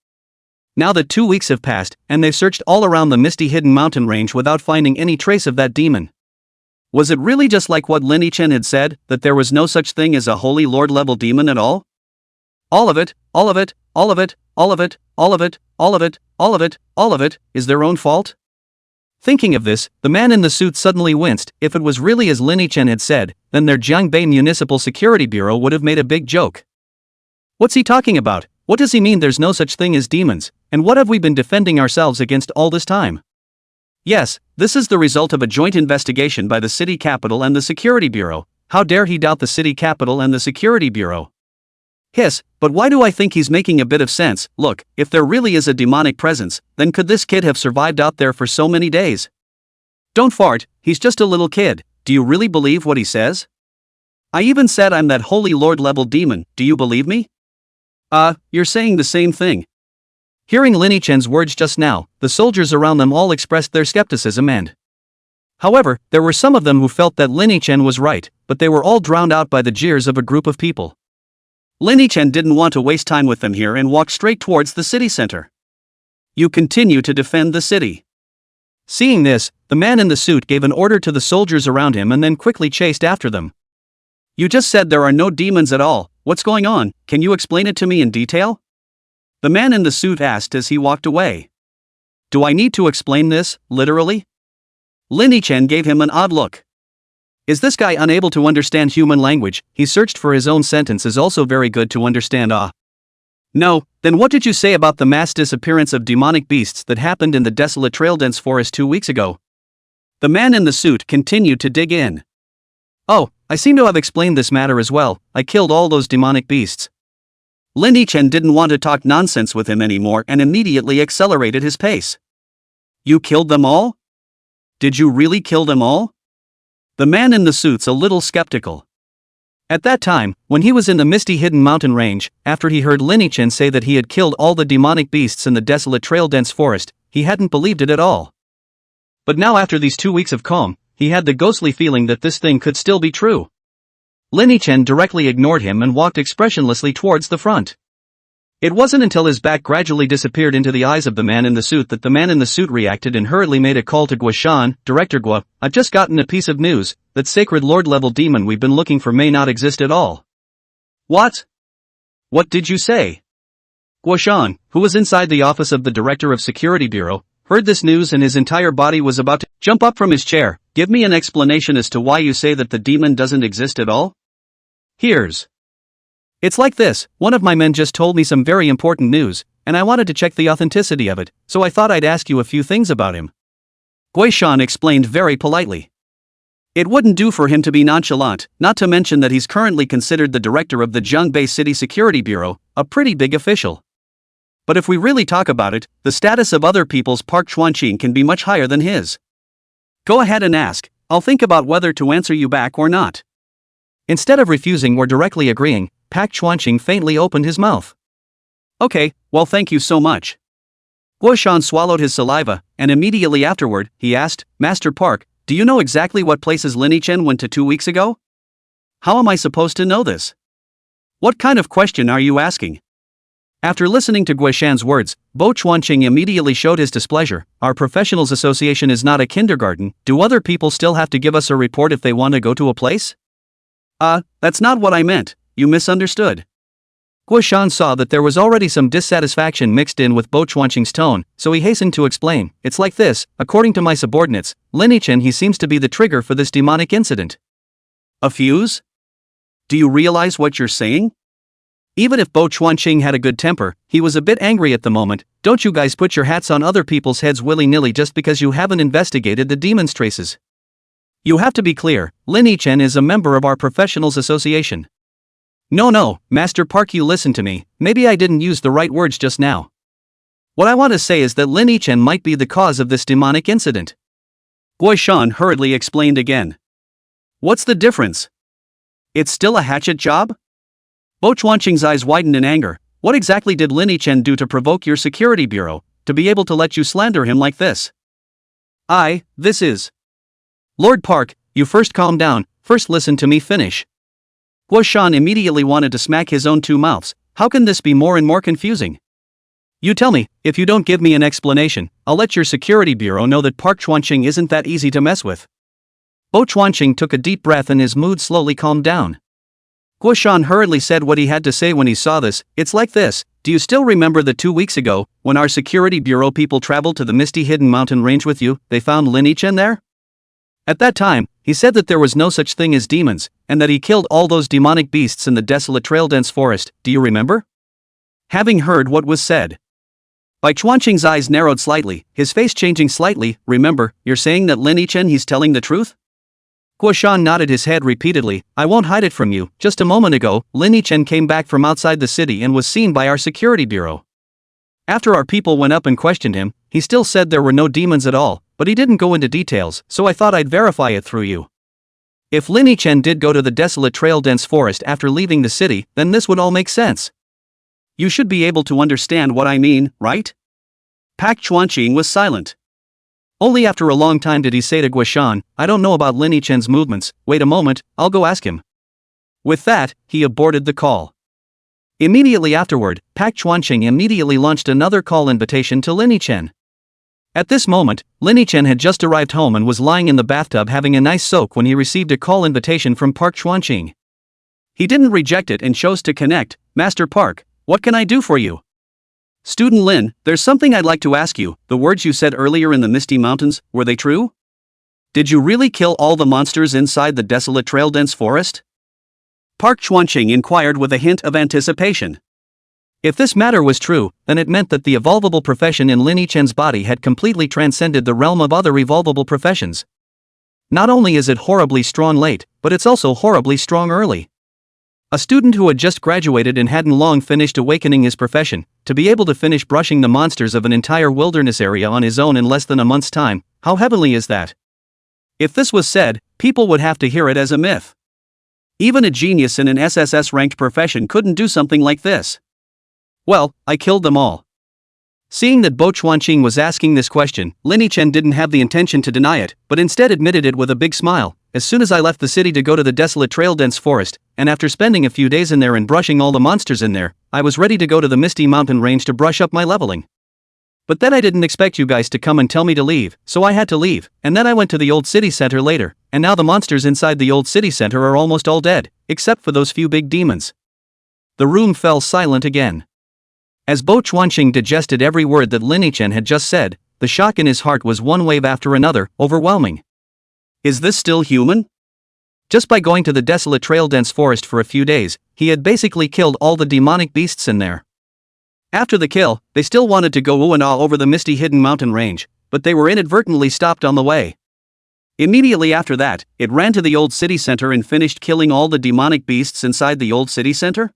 Now that 2 weeks have passed, and they've searched all around the misty hidden mountain range without finding any trace of that demon. Was it really just like what Lin-Chen had said, that there was no such thing as a holy lord level demon at all? All of it, all of it, all of it, all of it, all of it, all of it, all of it, all of it, is their own fault? Thinking of this, the man in the suit suddenly winced. If it was really as Lin-Chen had said, then their Jiangbei Municipal Security Bureau would have made a big joke. What's he talking about? What does he mean there's no such thing as demons, and what have we been defending ourselves against all this time? Yes, this is the result of a joint investigation by the city capital and the security bureau. How dare he doubt the city capital and the security bureau? Hiss, but why do I think he's making a bit of sense? Look, if there really is a demonic presence, then could this kid have survived out there for so many days? Don't fart, he's just a little kid. Do you really believe what he says? I even said I'm that holy lord level demon, do you believe me? You're saying the same thing. Hearing Lin-Chen's words just now, the soldiers around them all expressed their skepticism and... However, there were some of them who felt that Lin-Chen was right, but they were all drowned out by the jeers of a group of people. Lin-Chen didn't want to waste time with them here and walked straight towards the city center. You continue to defend the city. Seeing this, the man in the suit gave an order to the soldiers around him and then quickly chased after them. You just said there are no demons at all. What's going on? Can you explain it to me in detail? The man in the suit asked as he walked away. Do I need to explain this, literally? Lin-Chen gave him an odd look. Is this guy unable to understand human language? He searched for his own sentence is also very good to understand. No, then what did you say about the mass disappearance of demonic beasts that happened in the desolate trail dense forest 2 weeks ago? The man in the suit continued to dig in. Oh, I seem to have explained this matter as well. I killed all those demonic beasts. Lin-Chen didn't want to talk nonsense with him anymore and immediately accelerated his pace. You killed them all? Did you really kill them all? The man in the suit's a little skeptical. At that time, when he was in the misty hidden mountain range, after he heard Lin-Chen say that he had killed all the demonic beasts in the desolate trail dense forest, he hadn't believed it at all. But now after these 2 weeks of calm, he had the ghostly feeling that this thing could still be true. Lin-Chen directly ignored him and walked expressionlessly towards the front. It wasn't until his back gradually disappeared into the eyes of the man in the suit that the man in the suit reacted and hurriedly made a call to Guo-shan. Director Guo, I've just gotten a piece of news. That sacred lord level demon we've been looking for may not exist at all. What? What did you say? Guo-shan, who was inside the office of the director of security bureau, heard this news and his entire body was about to jump up from his chair. Give me an explanation as to why you say that the demon doesn't exist at all? It's like this, one of my men just told me some very important news, and I wanted to check the authenticity of it, so I thought I'd ask you a few things about him. Guo-shan explained very politely. It wouldn't do for him to be nonchalant, not to mention that he's currently considered the director of the Jiangbei City Security Bureau, a pretty big official. But if we really talk about it, the status of other people's Park Chuanqing can be much higher than his. Go ahead and ask, I'll think about whether to answer you back or not. Instead of refusing or directly agreeing, Park Chuanqing faintly opened his mouth. Okay, well thank you so much. Guo-shan swallowed his saliva, and immediately afterward, he asked, Master Park, do you know exactly what places Lin-Chen went to 2 weeks ago? How am I supposed to know this? What kind of question are you asking? After listening to Guishan's words, Bo Chuanqing immediately showed his displeasure. Our professionals association is not a kindergarten. Do other people still have to give us a report if they want to go to a place? That's not what I meant. You misunderstood. Guishan saw that there was already some dissatisfaction mixed in with Bo Chuanqing's tone, so he hastened to explain. It's like this, according to my subordinates, Lin Yichen, he seems to be the trigger for this demonic incident. A fuse? Do you realize what you're saying? Even if Bo Chuanqing had a good temper, he was a bit angry at the moment. Don't you guys put your hats on other people's heads willy-nilly just because you haven't investigated the demon's traces. You have to be clear, Lin Yichen is a member of our professionals association. No, Master Park, you listen to me, maybe I didn't use the right words just now. What I want to say is that Lin Yichen might be the cause of this demonic incident. Guishan hurriedly explained again. What's the difference? It's still a hatchet job? Bo Chuanqing's eyes widened in anger. What exactly did Lin Yichen do to provoke your security bureau, to be able to let you slander him like this? This is... Lord Park, you first calm down, first listen to me finish. Guishan immediately wanted to smack his own two mouths. How can this be more and more confusing? You tell me, if you don't give me an explanation, I'll let your security bureau know that Park Chuanqing isn't that easy to mess with. Bo Chuanqing took a deep breath and his mood slowly calmed down. Guishan hurriedly said what he had to say when he saw this. It's like this, do you still remember that 2 weeks ago, when our security bureau people traveled to the misty hidden mountain range with you, they found Lin Yichen there? At that time, he said that there was no such thing as demons, and that he killed all those demonic beasts in the desolate trail-dense forest. Do you remember? Having heard what was said, Bai Chuanqing's eyes narrowed slightly, his face changing slightly. Remember, you're saying that Lin Yichen, he's telling the truth? Guishan nodded his head repeatedly. I won't hide it from you. Just a moment ago, Lin Yichen came back from outside the city and was seen by our security bureau. After our people went up and questioned him, he still said there were no demons at all, but he didn't go into details, so I thought I'd verify it through you. If Lin Yichen did go to the desolate trail-dense forest after leaving the city, then this would all make sense. You should be able to understand what I mean, right? Pak Chuanqing was silent. Only after a long time did he say to Guishan, I don't know about Lin Yichen's movements, wait a moment, I'll go ask him. With that, he aborted the call. Immediately afterward, Pak Chuanqing immediately launched another call invitation to Lin Yichen. At this moment, Lin Yichen had just arrived home and was lying in the bathtub having a nice soak when he received a call invitation from Park Chuanqing. He didn't reject it and chose to connect. Master Park, what can I do for you? Student Lin, there's something I'd like to ask you. The words you said earlier in the Misty Mountains, were they true? Did you really kill all the monsters inside the desolate trail-dense forest? Park Chuanqing inquired with a hint of anticipation. If this matter was true, then it meant that the evolvable profession in Lin Yichen's body had completely transcended the realm of other evolvable professions. Not only is it horribly strong late, but it's also horribly strong early. A student who had just graduated and hadn't long finished awakening his profession, to be able to finish brushing the monsters of an entire wilderness area on his own in less than a month's time, how heavenly is that? If this was said, people would have to hear it as a myth. Even a genius in an SSS-ranked profession couldn't do something like this. Well, I killed them all. Seeing that Bo Chuanqing was asking this question, Lin Yichen didn't have the intention to deny it, but instead admitted it with a big smile. As soon as I left the city to go to the desolate trail-dense forest, and after spending a few days in there and brushing all the monsters in there, I was ready to go to the Misty Mountain range to brush up my leveling. But then I didn't expect you guys to come and tell me to leave, so I had to leave, and then I went to the old city center later, and now the monsters inside the old city center are almost all dead, except for those few big demons. The room fell silent again. As Bo Chuanqing digested every word that Lin Yichen had just said, the shock in his heart was one wave after another, overwhelming. Is this still human? Just by going to the desolate trail-dense forest for a few days, he had basically killed all the demonic beasts in there. After the kill, they still wanted to go ooh and ah over the misty hidden mountain range, but they were inadvertently stopped on the way. Immediately after that, it ran to the old city center and finished killing all the demonic beasts inside the old city center?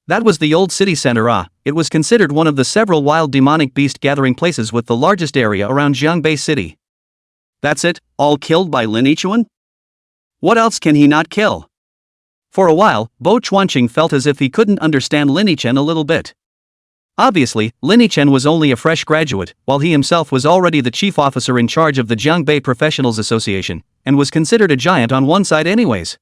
That was the old city center. It was considered one of the several wild demonic beast gathering places with the largest area around Jiangbei City. That's it, all killed by Lin Yichen? What else can he not kill? For a while, Bo Chuanqing felt as if he couldn't understand Lin Yichen a little bit. Obviously, Lin Yichen was only a fresh graduate, while he himself was already the chief officer in charge of the Jiangbei Professionals Association, and was considered a giant on one side anyways.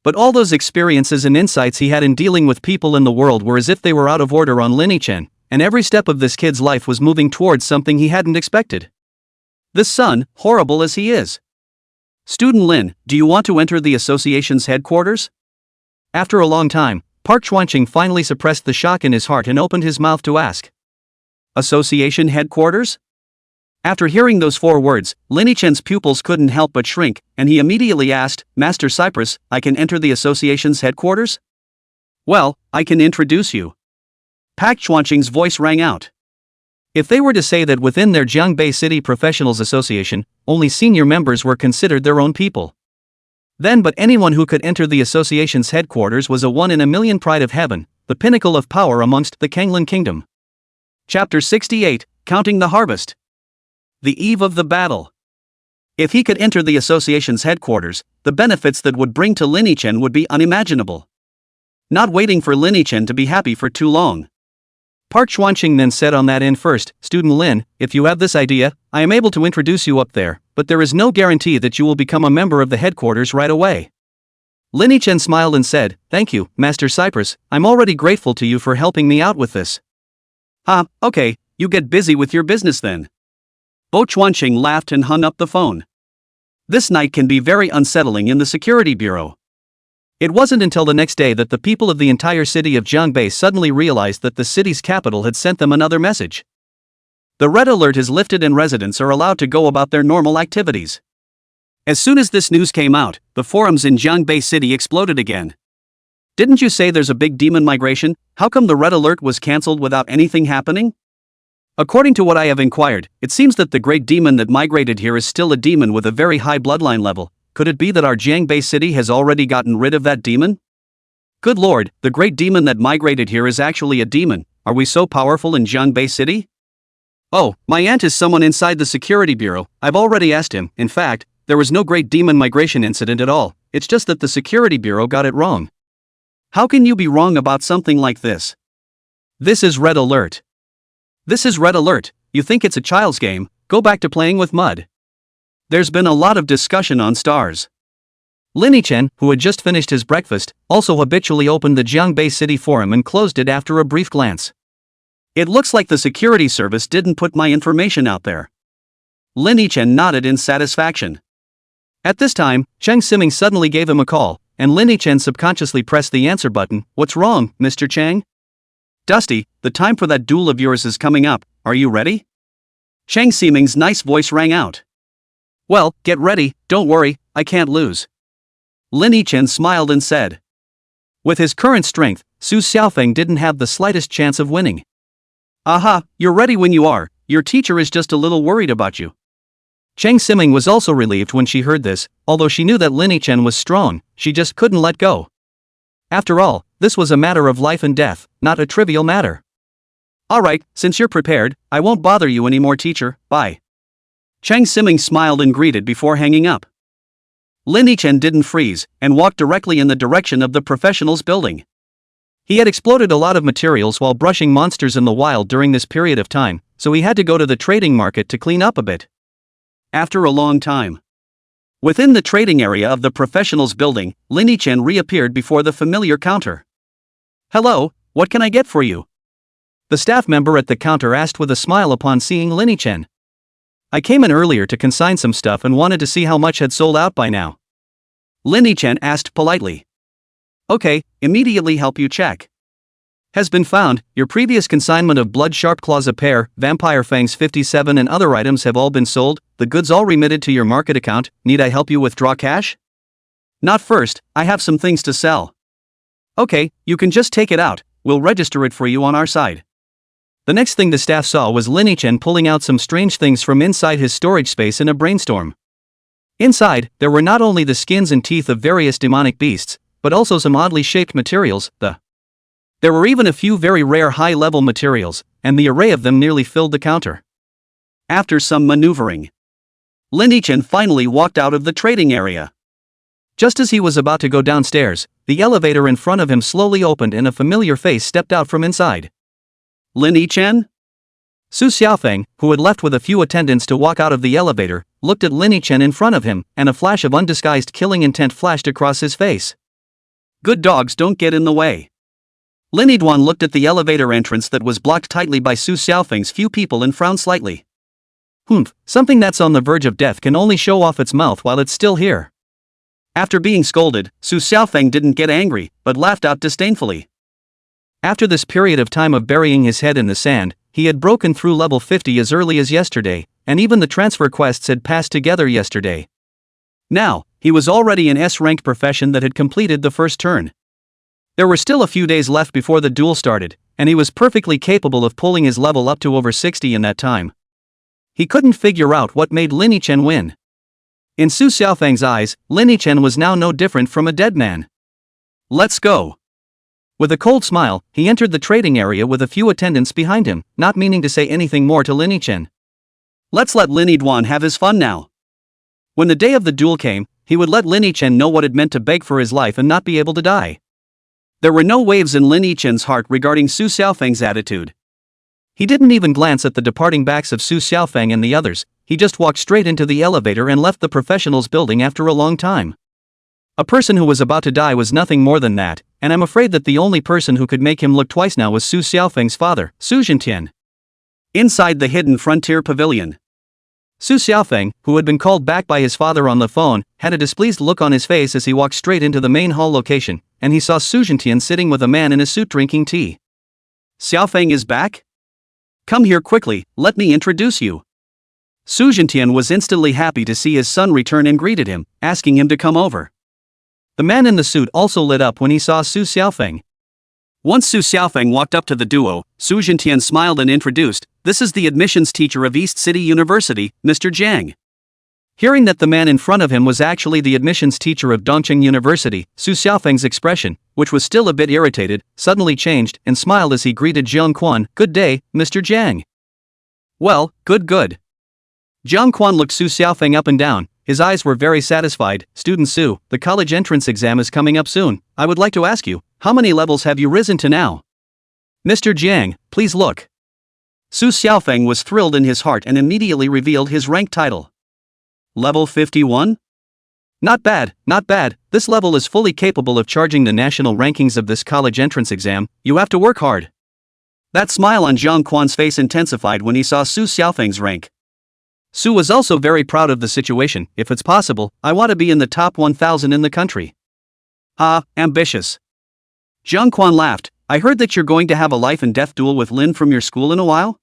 But all those experiences and insights he had in dealing with people in the world were as if they were out of order on Lin Chen, and every step of this kid's life was moving towards something he hadn't expected. The son, horrible as he is. Student Lin, do you want to enter the association's headquarters? After a long time, Park Chuanqing finally suppressed the shock in his heart and opened his mouth to ask. Association headquarters? After hearing those 4 words, Lin Chen's pupils couldn't help but shrink, and he immediately asked, Master Cypress, I can enter the association's headquarters? Well, I can introduce you. Park Chuanqing's voice rang out. If they were to say that within their Jiangbei City Professionals Association, only senior members were considered their own people. Then but anyone who could enter the association's headquarters was a 1 in a million pride of heaven, the pinnacle of power amongst the Kanglin Kingdom. Chapter 68, Counting the Harvest. The eve of the battle. If he could enter the association's headquarters, the benefits that would bring to Lin Chen would be unimaginable. Not waiting for Lin Chen to be happy for too long, Park Chuanqing then said on that end first, Student Lin, if you have this idea, I am able to introduce you up there, but there is no guarantee that you will become a member of the headquarters right away. Lin Chen smiled and said, Thank you, Master Cypress, I'm already grateful to you for helping me out with this. Okay, you get busy with your business then. Bo Chuanqing laughed and hung up the phone. This night can be very unsettling in the security bureau. It wasn't until the next day that the people of the entire city of Jiangbei suddenly realized that the city's capital had sent them another message. The red alert is lifted and residents are allowed to go about their normal activities. As soon as this news came out, the forums in Jiangbei City exploded again. Didn't you say there's a big demon migration? How come the red alert was cancelled without anything happening? According to what I have inquired, it seems that the great demon that migrated here is still a demon with a very high bloodline level. Could it be that our Jiangbei City has already gotten rid of that demon? Good lord, the great demon that migrated here is actually a demon. Are we so powerful in Jiangbei City? Oh, my aunt is someone inside the security bureau. I've already asked him. In fact, there was no great demon migration incident at all. It's just that the security bureau got it wrong. How can you be wrong about something like this? This is red alert. This is red alert. You think it's a child's game? Go back to playing with mud. There's been a lot of discussion on stars. Lin Chen, who had just finished his breakfast, also habitually opened the Jiangbei City Forum and closed it after a brief glance. It looks like the security service didn't put my information out there. Lin Chen nodded in satisfaction. At this time, Cheng Siming suddenly gave him a call, and Lin Chen subconsciously pressed the answer button. What's wrong, Mr. Cheng? Dusty, the time for that duel of yours is coming up. Are you ready? Cheng Siming's nice voice rang out. Well, get ready, don't worry, I can't lose. Lin Chen smiled and said. With his current strength, Su Xiaofeng didn't have the slightest chance of winning. Aha, you're ready when you are, your teacher is just a little worried about you. Cheng Siming was also relieved when she heard this, although she knew that Lin Chen was strong, she just couldn't let go. After all, this was a matter of life and death, not a trivial matter. Alright, since you're prepared, I won't bother you anymore, teacher, bye. Cheng Siming smiled and greeted before hanging up. Lin Chen didn't freeze, and walked directly in the direction of the professionals' building. He had exploded a lot of materials while brushing monsters in the wild during this period of time, so he had to go to the trading market to clean up a bit. After a long time. Within the trading area of the professionals' building, Lin Chen reappeared before the familiar counter. Hello, what can I get for you? The staff member at the counter asked with a smile upon seeing Lin Chen. I came in earlier to consign some stuff and wanted to see how much had sold out by now. Lin Chen asked politely. Okay, immediately help you check. Has been found, your previous consignment of Blood Sharp Claws a pair, Vampire Fangs 57 and other items have all been sold, the goods all remitted to your market account. Need I help you withdraw cash? Not first, I have some things to sell. Okay, you can just take it out, we'll register it for you on our side. The next thing the staff saw was Lin Chen pulling out some strange things from inside his storage space in a brainstorm. Inside, there were not only the skins and teeth of various demonic beasts, but also some oddly shaped materials. There were even a few very rare high-level materials, and the array of them nearly filled the counter. After some maneuvering, Lin Chen finally walked out of the trading area. Just as he was about to go downstairs, the elevator in front of him slowly opened and a familiar face stepped out from inside. Lin Chen? Su Xiaofeng, who had left with a few attendants to walk out of the elevator, looked at Lin Chen in front of him, and a flash of undisguised killing intent flashed across his face. Good dogs don't get in the way. Lin Yidwan looked at the elevator entrance that was blocked tightly by Su Xiaofeng's few people and frowned slightly. Something that's on the verge of death can only show off its mouth while it's still here. After being scolded, Su Xiaofeng didn't get angry, but laughed out disdainfully. After this period of time of burying his head in the sand, he had broken through level 50 as early as yesterday, and even the transfer quests had passed together yesterday. Now, he was already an S-ranked profession that had completed the first turn. There were still a few days left before the duel started, and he was perfectly capable of pulling his level up to over 60 in that time. He couldn't figure out what made Lin Yichen win. In Su Xiaofeng's eyes, Lin Yichen was now no different from a dead man. Let's go. With a cold smile, he entered the trading area with a few attendants behind him, not meaning to say anything more to Lin Yichen. Let's let Lin Yidwan have his fun now. When the day of the duel came, he would let Lin Yichen know what it meant to beg for his life and not be able to die. There were no waves in Lin Yichen's heart regarding Su Xiaofeng's attitude. He didn't even glance at the departing backs of Su Xiaofeng and the others, he just walked straight into the elevator and left the professionals' building after a long time. A person who was about to die was nothing more than that, and I'm afraid that the only person who could make him look twice now was Su Xiaofeng's father, Su Zhentian. Inside the hidden frontier pavilion, Su Xiaofeng, who had been called back by his father on the phone, had a displeased look on his face as he walked straight into the main hall location, and he saw Su Zhentian sitting with a man in a suit drinking tea. Xiaofeng is back? Come here quickly, let me introduce you. Su Zhentian was instantly happy to see his son return and greeted him, asking him to come over. The man in the suit also lit up when he saw Su Xiaofeng. Once Su Xiaofeng walked up to the duo, Su Zhentian smiled and introduced, "This is the admissions teacher of East City University, Mr. Jiang." Hearing that the man in front of him was actually the admissions teacher of Dongqing University, Su Xiaofeng's expression, which was still a bit irritated, suddenly changed and smiled as he greeted Jiang Quan, "Good day, Mr. Jiang." "Well, good. Jiang Quan looked Su Xiaofeng up and down. His eyes were very satisfied. "Student Su, the college entrance exam is coming up soon. I would like to ask you, how many levels have you risen to now?" "Mr. Jiang, please look." Su Xiaofeng was thrilled in his heart and immediately revealed his rank title. Level 51? Not bad. This level is fully capable of charging the national rankings of this college entrance exam. You have to work hard. That smile on Jiang Quan's face intensified when he saw Su Xiaofeng's rank. Su was also very proud of the situation. "If it's possible, I want to be in the top 1,000 in the country." "Ah, ambitious." Jiang Quan laughed. "I heard that you're going to have a life and death duel with Lin from your school in a while?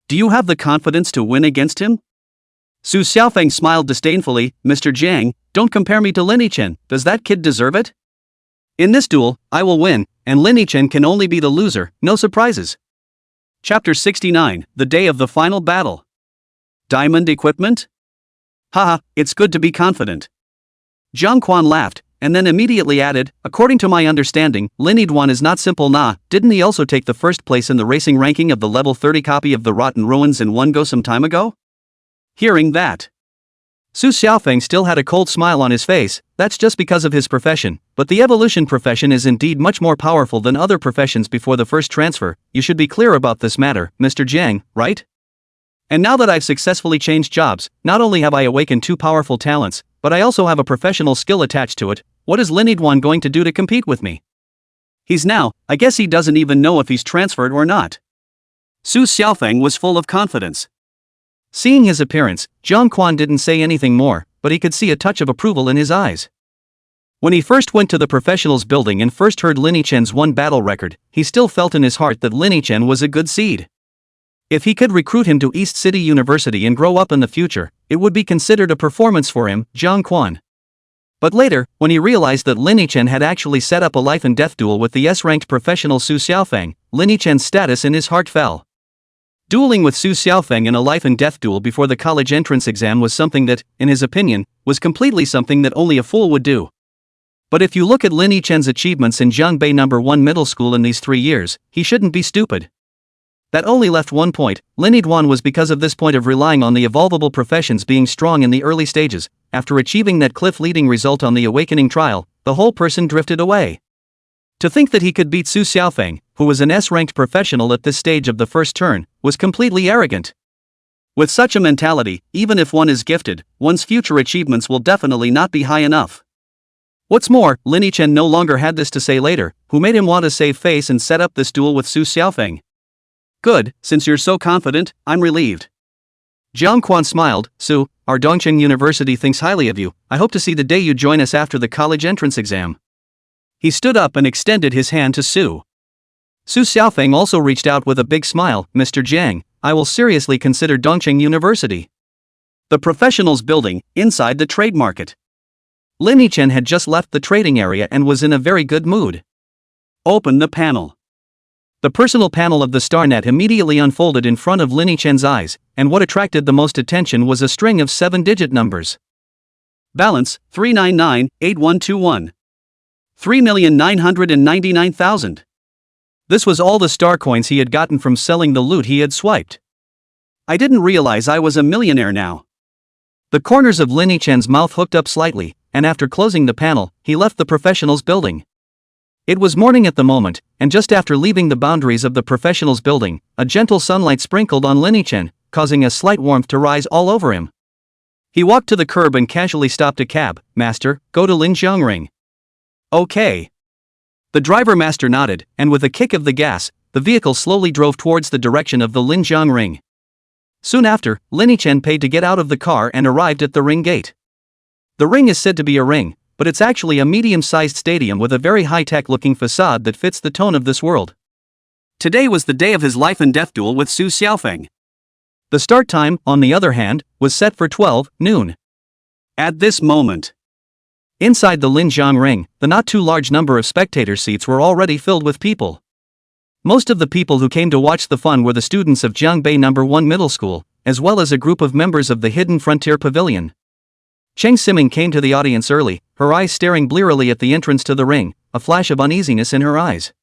Do you have the confidence to win against him?" Su Xiaofeng smiled disdainfully. "Mr. Jiang, don't compare me to Lin Yichen. Does that kid deserve it? In this duel, I will win, and Lin Yichen can only be the loser, no surprises." Chapter 69, The Day of the Final Battle. Diamond equipment? Haha, it's good to be confident. Jiang Quan laughed, and then immediately added, "According to my understanding, Lin Yidwan is not simple nah, didn't he also take the first place in the racing ranking of the level 30 copy of the Rotten Ruins in one go some time ago?" Hearing that, Su Xiaofeng still had a cold smile on his face. "That's just because of his profession, but the evolution profession is indeed much more powerful than other professions before the first transfer. You should be clear about this matter, Mr. Jiang, right? And now that I've successfully changed jobs, not only have I awakened two powerful talents, but I also have a professional skill attached to it. What is Lin Yidwan going to do to compete with me? I guess he doesn't even know if he's transferred or not." Su Xiaofeng was full of confidence. Seeing his appearance, Jiang Quan didn't say anything more, but he could see a touch of approval in his eyes. When he first went to the professionals' building and first heard Lin Yichen's one battle record, he still felt in his heart that Lin Yichen was a good seed. If he could recruit him to East City University and grow up in the future, it would be considered a performance for him, Jiang Quan. But later, when he realized that Lin Yichen had actually set up a life and death duel with the S-ranked professional Su Xiaofeng, Lin Yichen's status in his heart fell. Dueling with Su Xiaofeng in a life and death duel before the college entrance exam was something that, in his opinion, was completely something that only a fool would do. But if you look at Lin Yichen's achievements in Jiangbei No. 1 middle school in these 3 years, he shouldn't be stupid. That only left one point. Lin Yidwan was because of this point of relying on the evolvable professions being strong in the early stages. After achieving that cliff-leading result on the awakening trial, the whole person drifted away. To think that he could beat Su Xiaofeng, who was an S-ranked professional at this stage of the first turn, was completely arrogant. With such a mentality, even if one is gifted, one's future achievements will definitely not be high enough. What's more, Lin Chen no longer had this to say later, who made him want to save face and set up this duel with Su Xiaofeng. Good, since you're so confident, I'm relieved. Jiang Quan smiled. Su, our Dongqing University thinks highly of you. I hope to see the day you join us after the college entrance exam. He stood up and extended his hand to Su. Su Xiaofeng also reached out with a big smile. Mr. Jiang, I will seriously consider Dongqing University. The professionals building, inside the trade market. Lin Chen had just left the trading area and was in a very good mood. Open the panel. The personal panel of the StarNet immediately unfolded in front of Lin Chen's eyes, and what attracted the most attention was a string of 7-digit numbers. Balance, 399-8121. 3,999,000. This was all the star coins he had gotten from selling the loot he had swiped. I didn't realize I was a millionaire now. The corners of Lin Chen's mouth hooked up slightly, and after closing the panel, he left the professionals building. It was morning at the moment, and just after leaving the boundaries of the professionals building, a gentle sunlight sprinkled on Lin Chen, causing a slight warmth to rise all over him. He walked to the curb and casually stopped a cab. Master, go to Linjiang Ring. Okay. The driver master nodded, and with a kick of the gas, the vehicle slowly drove towards the direction of the Linjiang Ring. Soon after, Lin Chen paid to get out of the car and arrived at the ring gate. The ring is said to be a ring, but it's actually a medium-sized stadium with a very high-tech looking facade that fits the tone of this world. Today was the day of his life and death duel with Su Xiaofeng. The start time, on the other hand, was set for 12 noon. At this moment, inside the Linjiang Ring, the not too large number of spectator seats were already filled with people. Most of the people who came to watch the fun were the students of Jiangbei No. 1 Middle School, as well as a group of members of the Hidden Frontier Pavilion. Cheng Siming came to the audience early, her eyes staring blearily at the entrance to the ring, a flash of uneasiness in her eyes.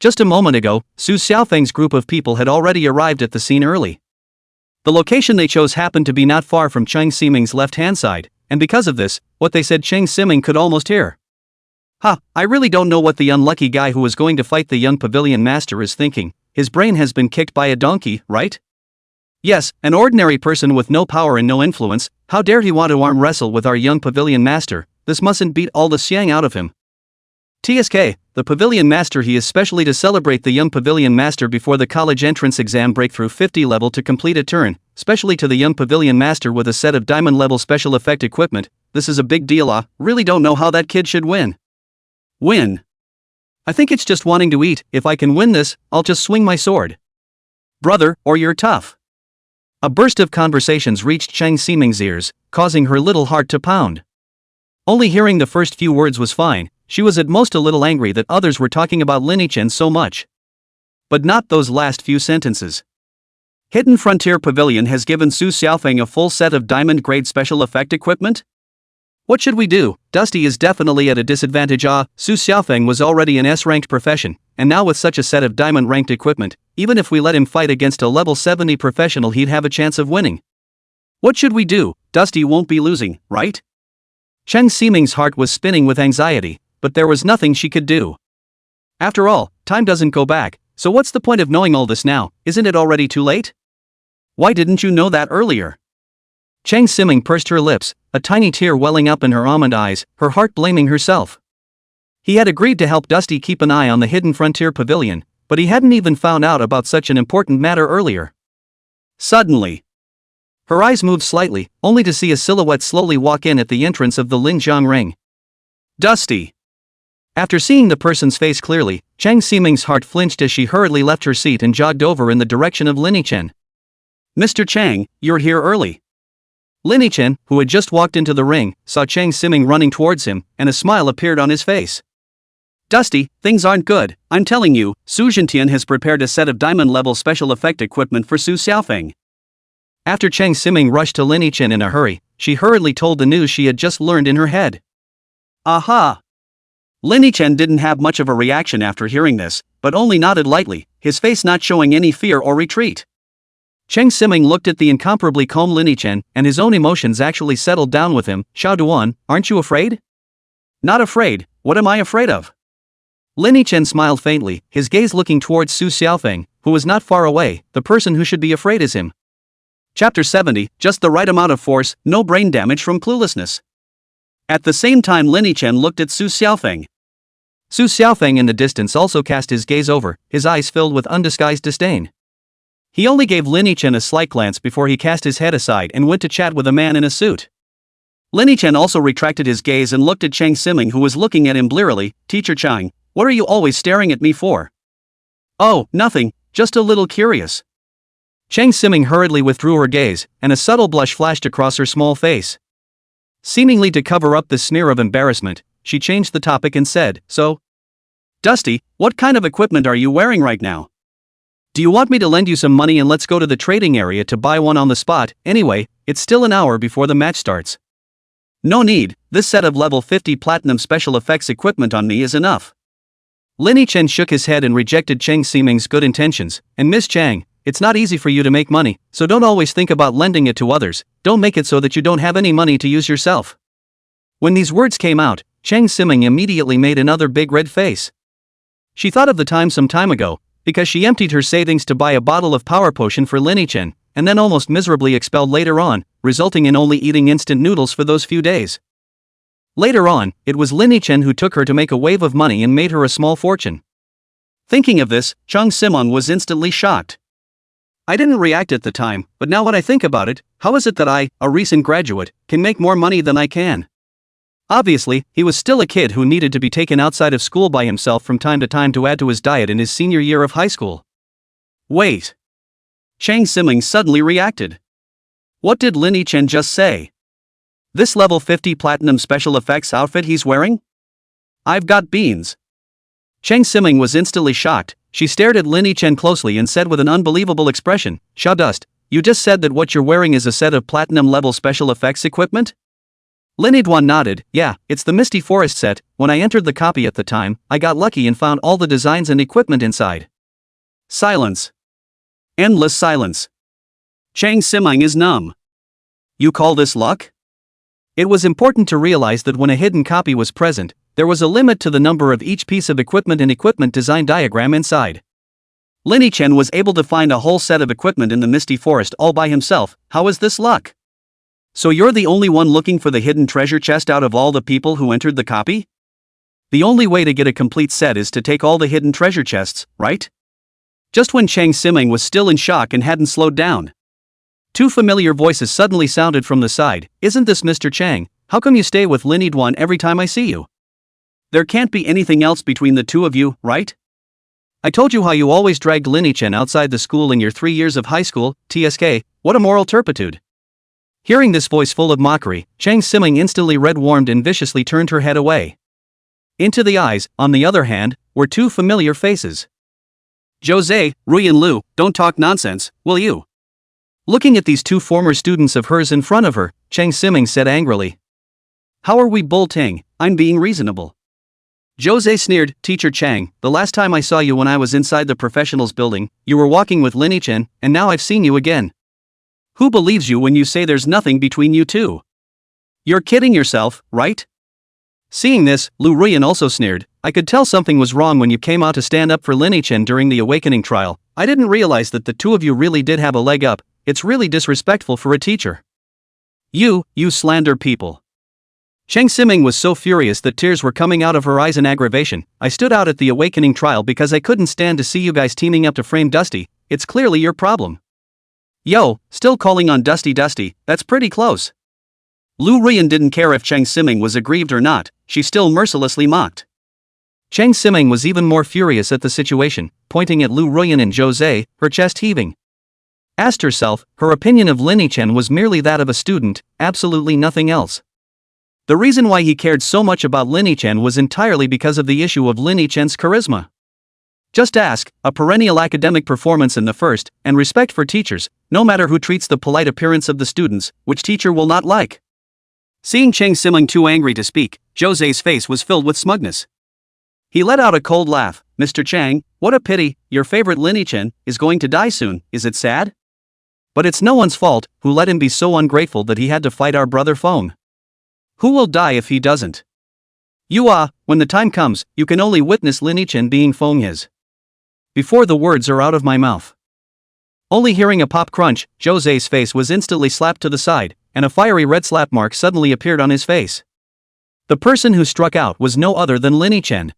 Just a moment ago, Su Xiaofeng's group of people had already arrived at the scene early. The location they chose happened to be not far from Cheng Siming's left-hand side, and because of this, what they said Cheng Siming could almost hear. I really don't know what the unlucky guy who was going to fight the young pavilion master is thinking. His brain has been kicked by a donkey, right? Yes, an ordinary person with no power and no influence. How dare he want to arm wrestle with our young pavilion master? This mustn't beat all the xiang out of him. TSK, the pavilion master, he is specially to celebrate the young pavilion master before the college entrance exam breakthrough 50 level to complete a turn, specially to the young pavilion master with a set of diamond level special effect equipment. This is a big deal. Really don't know how that kid should win. Win? I think it's just wanting to eat. If I can win this, I'll just swing my sword. Brother, or you're tough. A burst of conversations reached Cheng Siming's ears, causing her little heart to pound. Only hearing the first few words was fine. She was at most a little angry that others were talking about Lin Chen so much. But not those last few sentences. Hidden Frontier Pavilion has given Su Xiaofeng a full set of diamond-grade special effect equipment? What should we do? Dusty is definitely at a disadvantage. Su Xiaofeng was already an S-ranked profession, and now with such a set of diamond-ranked equipment, even if we let him fight against a level 70 professional, he'd have a chance of winning. What should we do? Dusty won't be losing, right? Cheng Siming's heart was spinning with anxiety, but there was nothing she could do. After all, time doesn't go back, so what's the point of knowing all this now? Isn't it already too late? Why didn't you know that earlier? Cheng Siming pursed her lips, a tiny tear welling up in her almond eyes, her heart blaming herself. He had agreed to help Dusty keep an eye on the Hidden Frontier Pavilion, but he hadn't even found out about such an important matter earlier. Suddenly, her eyes moved slightly, only to see a silhouette slowly walk in at the entrance of the Linjiang Ring. Dusty! After seeing the person's face clearly, Cheng Siming's heart flinched as she hurriedly left her seat and jogged over in the direction of Lin Chen. Mr. Cheng, you're here early. Lin Chen, who had just walked into the ring, saw Cheng Siming running towards him, and a smile appeared on his face. Dusty, things aren't good, I'm telling you. Su Zhentian has prepared a set of diamond-level special effect equipment for Su Xiaofeng. After Cheng Siming rushed to Lin Chen in a hurry, she hurriedly told the news she had just learned in her head. Aha! Lin Chen didn't have much of a reaction after hearing this, but only nodded lightly, his face not showing any fear or retreat. Cheng Siming looked at the incomparably calm Lin Chen, and his own emotions actually settled down with him. Xiao Duan, aren't you afraid? Not afraid. What am I afraid of? Lin Chen smiled faintly, his gaze looking towards Su Xiaofeng, who was not far away. The person who should be afraid is him. Chapter 70, just the right amount of force, no brain damage from cluelessness. At the same time, Lin Chen looked at Su Xiaofeng. Su Xiaofeng in the distance also cast his gaze over, his eyes filled with undisguised disdain. He only gave Lin Chen a slight glance before he cast his head aside and went to chat with a man in a suit. Lin Chen also retracted his gaze and looked at Chang Siming, who was looking at him blearily. "Teacher Chang, what are you always staring at me for?" "Oh, nothing, just a little curious." Chang Siming hurriedly withdrew her gaze, and a subtle blush flashed across her small face. Seemingly to cover up the sneer of embarrassment, she changed the topic and said, "So, Dusty, what kind of equipment are you wearing right now? Do you want me to lend you some money and let's go to the trading area to buy one on the spot? Anyway, it's still an hour before the match starts." "No need, this set of level 50 platinum special effects equipment on me is enough." Lin Chen shook his head and rejected Chang Siming's good intentions. "And Miss Chang, it's not easy for you to make money, so don't always think about lending it to others, don't make it so that you don't have any money to use yourself." When these words came out, Chang Siming immediately made another big red face. She thought of the time some time ago, because she emptied her savings to buy a bottle of power potion for Lin Chen, and then almost miserably expelled later on, resulting in only eating instant noodles for those few days. Later on, it was Lin Chen who took her to make a wave of money and made her a small fortune. Thinking of this, Chang Simon was instantly shocked. "I didn't react at the time, but now when I think about it, how is it that I, a recent graduate, can make more money than I can?" Obviously, he was still a kid who needed to be taken outside of school by himself from time to time to add to his diet in his senior year of high school. "Wait." Chang Siming suddenly reacted. What did Lin Chen just say? This level 50 platinum special effects outfit he's wearing? I've got beans. Chang Siming was instantly shocked. She stared at Lin Chen closely and said with an unbelievable expression, "Shawdust, you just said that what you're wearing is a set of platinum level special effects equipment?" Lin Duan nodded. "Yeah, it's the Misty Forest set. When I entered the copy at the time, I got lucky and found all the designs and equipment inside." Silence. Endless silence. Chang Siming is numb. You call this luck? It was important to realize that when a hidden copy was present, there was a limit to the number of each piece of equipment and equipment design diagram inside. Lin Chen was able to find a whole set of equipment in the Misty Forest all by himself. How is this luck? So you're the only one looking for the hidden treasure chest out of all the people who entered the copy? The only way to get a complete set is to take all the hidden treasure chests, right? Just when Chang Siming was still in shock and hadn't slowed down, two familiar voices suddenly sounded from the side. "Isn't this Mr. Chang? How come you stay with Lin Duan every time I see you? There can't be anything else between the two of you, right? I told you how you always dragged Lin Chen outside the school in your 3 years of high school, TSK, what a moral turpitude." Hearing this voice full of mockery, Chang Siming instantly red-warmed and viciously turned her head away. Into the eyes, on the other hand, were two familiar faces. "Jose, Ruyan Lu, don't talk nonsense, will you?" Looking at these two former students of hers in front of her, Chang Siming said angrily. "How are we bull-ting? I'm being reasonable." Jose sneered. "Teacher Chang, the last time I saw you when I was inside the professionals building, you were walking with Lin Chen, and now I've seen you again. Who believes you when you say there's nothing between you two? You're kidding yourself, right?" Seeing this, Lu Ruyan also sneered. "I could tell something was wrong when you came out to stand up for Lin Chen during the awakening trial. I didn't realize that the two of you really did have a leg up. It's really disrespectful for a teacher. You slander people." Chang Siming was so furious that tears were coming out of her eyes in aggravation. "I stood out at the awakening trial because I couldn't stand to see you guys teaming up to frame Dusty. It's clearly your problem." "Yo, still calling on Dusty, that's pretty close." Lu Ruyan didn't care if Chang Siming was aggrieved or not, she still mercilessly mocked. Chang Siming was even more furious at the situation, pointing at Lu Ruyan and Jose, her chest heaving. Asked herself, her opinion of Lin Chen was merely that of a student, absolutely nothing else. The reason why he cared so much about Lin Chen was entirely because of the issue of Lin Chen's charisma. Just ask, a perennial academic performance in the first, and respect for teachers, no matter who treats the polite appearance of the students, which teacher will not like? Seeing Chang Siming too angry to speak, Jose's face was filled with smugness. He let out a cold laugh. "Mr. Chang, what a pity, your favorite Lin Chen is going to die soon, is it sad? But it's no one's fault who let him be so ungrateful that he had to fight our brother Feng. Who will die if he doesn't? When the time comes, you can only witness Lin Chen being Feng his." Before the words are out of my mouth. Only hearing a pop crunch, Jose's face was instantly slapped to the side, and a fiery red slap mark suddenly appeared on his face. The person who struck out was no other than Lin Yichen.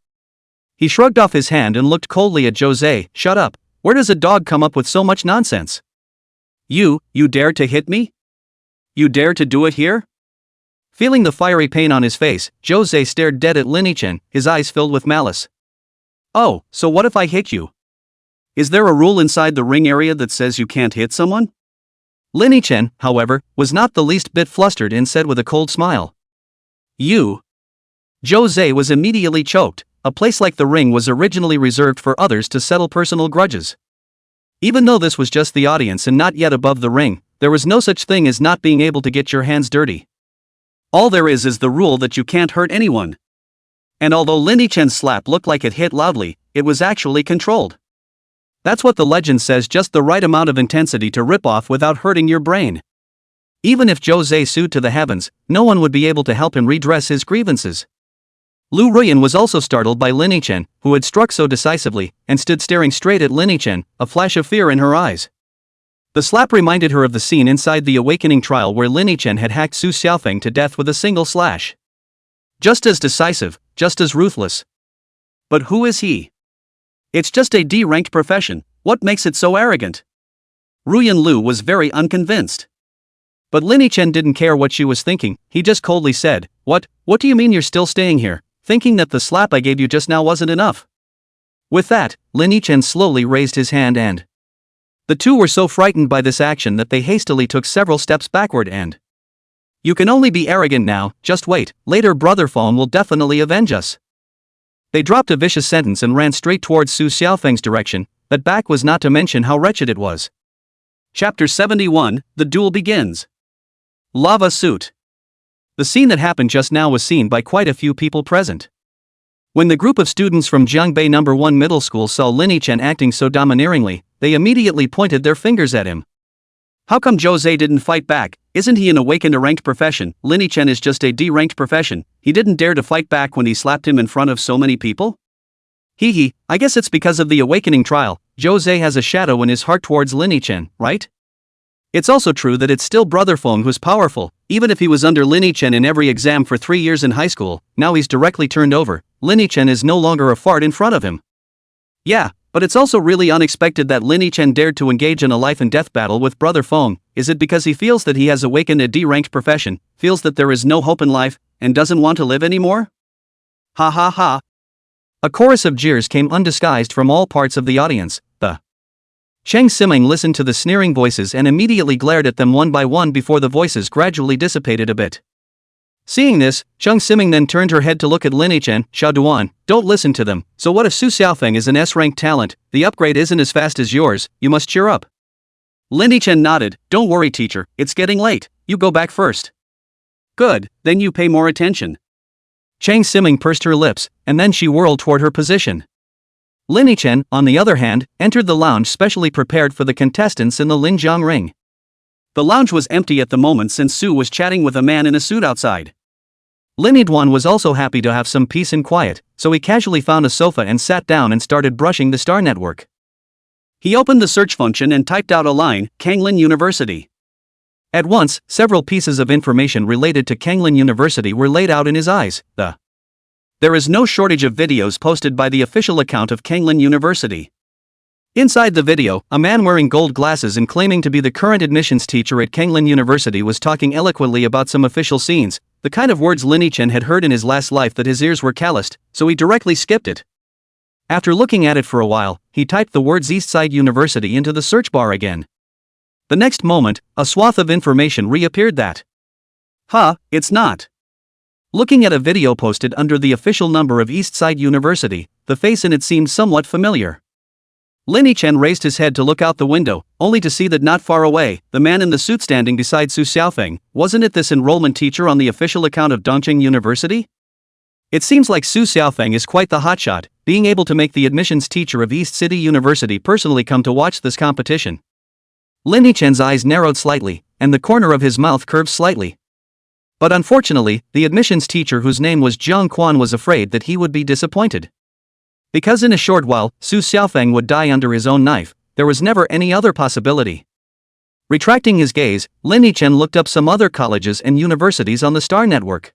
He shrugged off his hand and looked coldly at Jose. Shut up. Where does a dog come up with so much nonsense? You dare to hit me? You dare to do it here? Feeling the fiery pain on his face, Jose stared dead at Lin Yichen, his eyes filled with malice. Oh, so what if I hit you? Is there a rule inside the ring area that says you can't hit someone? Lin Yichen, however, was not the least bit flustered and said with a cold smile. You? Jose was immediately choked. A place like the ring was originally reserved for others to settle personal grudges. Even though this was just the audience and not yet above the ring, there was no such thing as not being able to get your hands dirty. All there is the rule that you can't hurt anyone. And although Lin Yichen's slap looked like it hit loudly, it was actually controlled. That's what the legend says, just the right amount of intensity to rip off without hurting your brain. Even if Jose sued to the heavens, no one would be able to help him redress his grievances. Lu Ruyan was also startled by Lin Yichen, who had struck so decisively, and stood staring straight at Lin Yichen, a flash of fear in her eyes. The slap reminded her of the scene inside the Awakening trial where Lin Yichen had hacked Su Xiaofeng to death with a single slash. Just as decisive, just as ruthless. But who is he? It's just a D-ranked profession, what makes it so arrogant? Ruyan Lu was very unconvinced. But Lin Yichen didn't care what she was thinking, he just coldly said, What do you mean you're still staying here, thinking that the slap I gave you just now wasn't enough? With that, Lin Yichen slowly raised his hand and... The two were so frightened by this action that they hastily took several steps backward and... You can only be arrogant now, just wait, later Brother Fong will definitely avenge us. They dropped a vicious sentence and ran straight towards Su Xiaofeng's direction, but back was not to mention how wretched it was. Chapter 71, The Duel Begins. Lava Suit. The scene that happened just now was seen by quite a few people present. When the group of students from Jiangbei No. 1 Middle School saw Lin Yichen acting so domineeringly, they immediately pointed their fingers at him. How come Jose didn't fight back? Isn't he an awakened ranked profession? Lin Yichen is just a D-ranked profession. He didn't dare to fight back when he slapped him in front of so many people? I guess it's because of the Awakening trial. Jose has a shadow in his heart towards Lin Yichen, right? It's also true that it's still Brother Fong who's powerful. Even if he was under Lin Yichen in every exam for 3 years in high school, now he's directly turned over. Lin Yichen is no longer a fart in front of him. Yeah, but it's also really unexpected that Lin Yichen dared to engage in a life and death battle with Brother Fong. Is it because he feels that he has awakened a D-ranked profession, feels that there is no hope in life, and doesn't want to live anymore? Ha ha ha. A chorus of jeers came undisguised from all parts of the audience. Cheng Siming listened to the sneering voices and immediately glared at them one by one before the voices gradually dissipated a bit. Seeing this, Cheng Siming then turned her head to look at Lin Yichen. Xia Duan, don't listen to them. So what if Su Xiaofeng is an S-ranked talent? The upgrade isn't as fast as yours, you must cheer up. Lin Yichen nodded. Don't worry teacher, it's getting late, you go back first. Good, then you pay more attention. Cheng Siming pursed her lips, and then she whirled toward her position. Lin Yichen, on the other hand, entered the lounge specially prepared for the contestants in the Linjiang ring. The lounge was empty at the moment since Su was chatting with a man in a suit outside. Lin Yiduan was also happy to have some peace and quiet, so he casually found a sofa and sat down and started brushing the star network. He opened the search function and typed out a line, Kanglin University. At once, several pieces of information related to Kanglin University were laid out in his eyes. There is no shortage of videos posted by the official account of Kanglin University. Inside the video, a man wearing gold glasses and claiming to be the current admissions teacher at Kanglin University was talking eloquently about some official scenes, the kind of words Lin Yichen had heard in his last life that his ears were calloused, so he directly skipped it. After looking at it for a while, he typed the words Eastside University into the search bar again. The next moment, a swath of information reappeared that. It's not. Looking at a video posted under the official number of Eastside University, the face in it seemed somewhat familiar. Lin Yichen raised his head to look out the window, only to see that not far away, the man in the suit standing beside Su Xiaofeng, wasn't it this enrollment teacher on the official account of Dongqing University? It seems like Su Xiaofeng is quite the hotshot, being able to make the admissions teacher of East City University personally come to watch this competition. Lin Yichen's eyes narrowed slightly, and the corner of his mouth curved slightly. But unfortunately, the admissions teacher whose name was Jiang Quan was afraid that he would be disappointed. Because in a short while, Su Xiaofeng would die under his own knife, there was never any other possibility. Retracting his gaze, Lin Yichen looked up some other colleges and universities on the star network.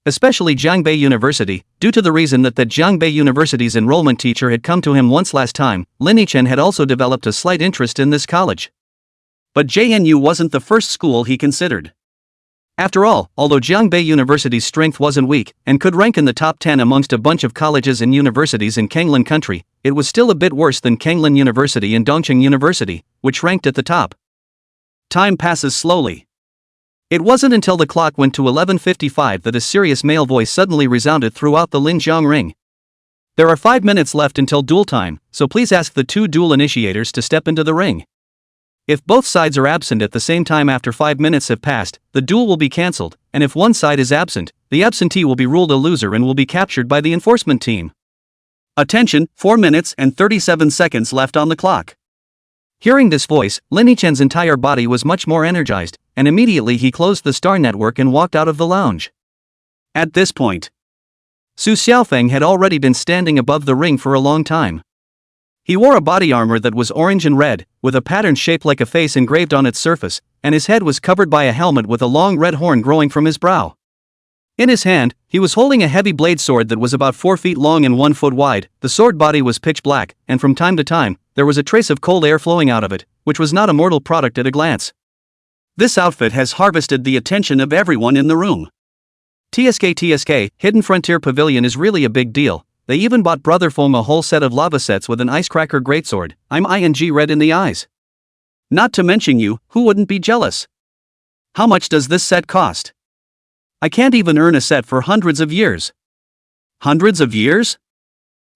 especially Jiangbei University, due to the reason that Jiangbei University's enrollment teacher had come to him once last time. Lin Yichen had also developed a slight interest in this college. But JNU wasn't the first school he considered. After all, although Jiangbei University's strength wasn't weak, and could rank in the top 10 amongst a bunch of colleges and universities in Kanglin country, it was still a bit worse than Kanglin University and Dongqing University, which ranked at the top. Time passes slowly. It wasn't until the clock went to 11:55 that a serious male voice suddenly resounded throughout the Linjiang ring. There are 5 minutes left until duel time, so please ask the 2 duel initiators to step into the ring. If both sides are absent at the same time after 5 minutes have passed, the duel will be cancelled, and if one side is absent, the absentee will be ruled a loser and will be captured by the enforcement team. Attention, 4 minutes and 37 seconds left on the clock. Hearing this voice, Lin Yichen's entire body was much more energized, and immediately he closed the star network and walked out of the lounge. At this point, Su Xiaofeng had already been standing above the ring for a long time. He wore a body armor that was orange and red, with a pattern shaped like a face engraved on its surface, and his head was covered by a helmet with a long red horn growing from his brow. In his hand, he was holding a heavy blade sword that was about 4 feet long and 1 foot wide. The sword body was pitch black, and from time to time, there was a trace of cold air flowing out of it, which was not a mortal product at a glance. This outfit has harvested the attention of everyone in the room. TSK, Hidden Frontier Pavilion is really a big deal. They even bought Brother Fong a whole set of lava sets with an icecracker greatsword. I'm red in the eyes. Not to mention you, who wouldn't be jealous? How much does this set cost? I can't even earn a set for hundreds of years. Hundreds of years?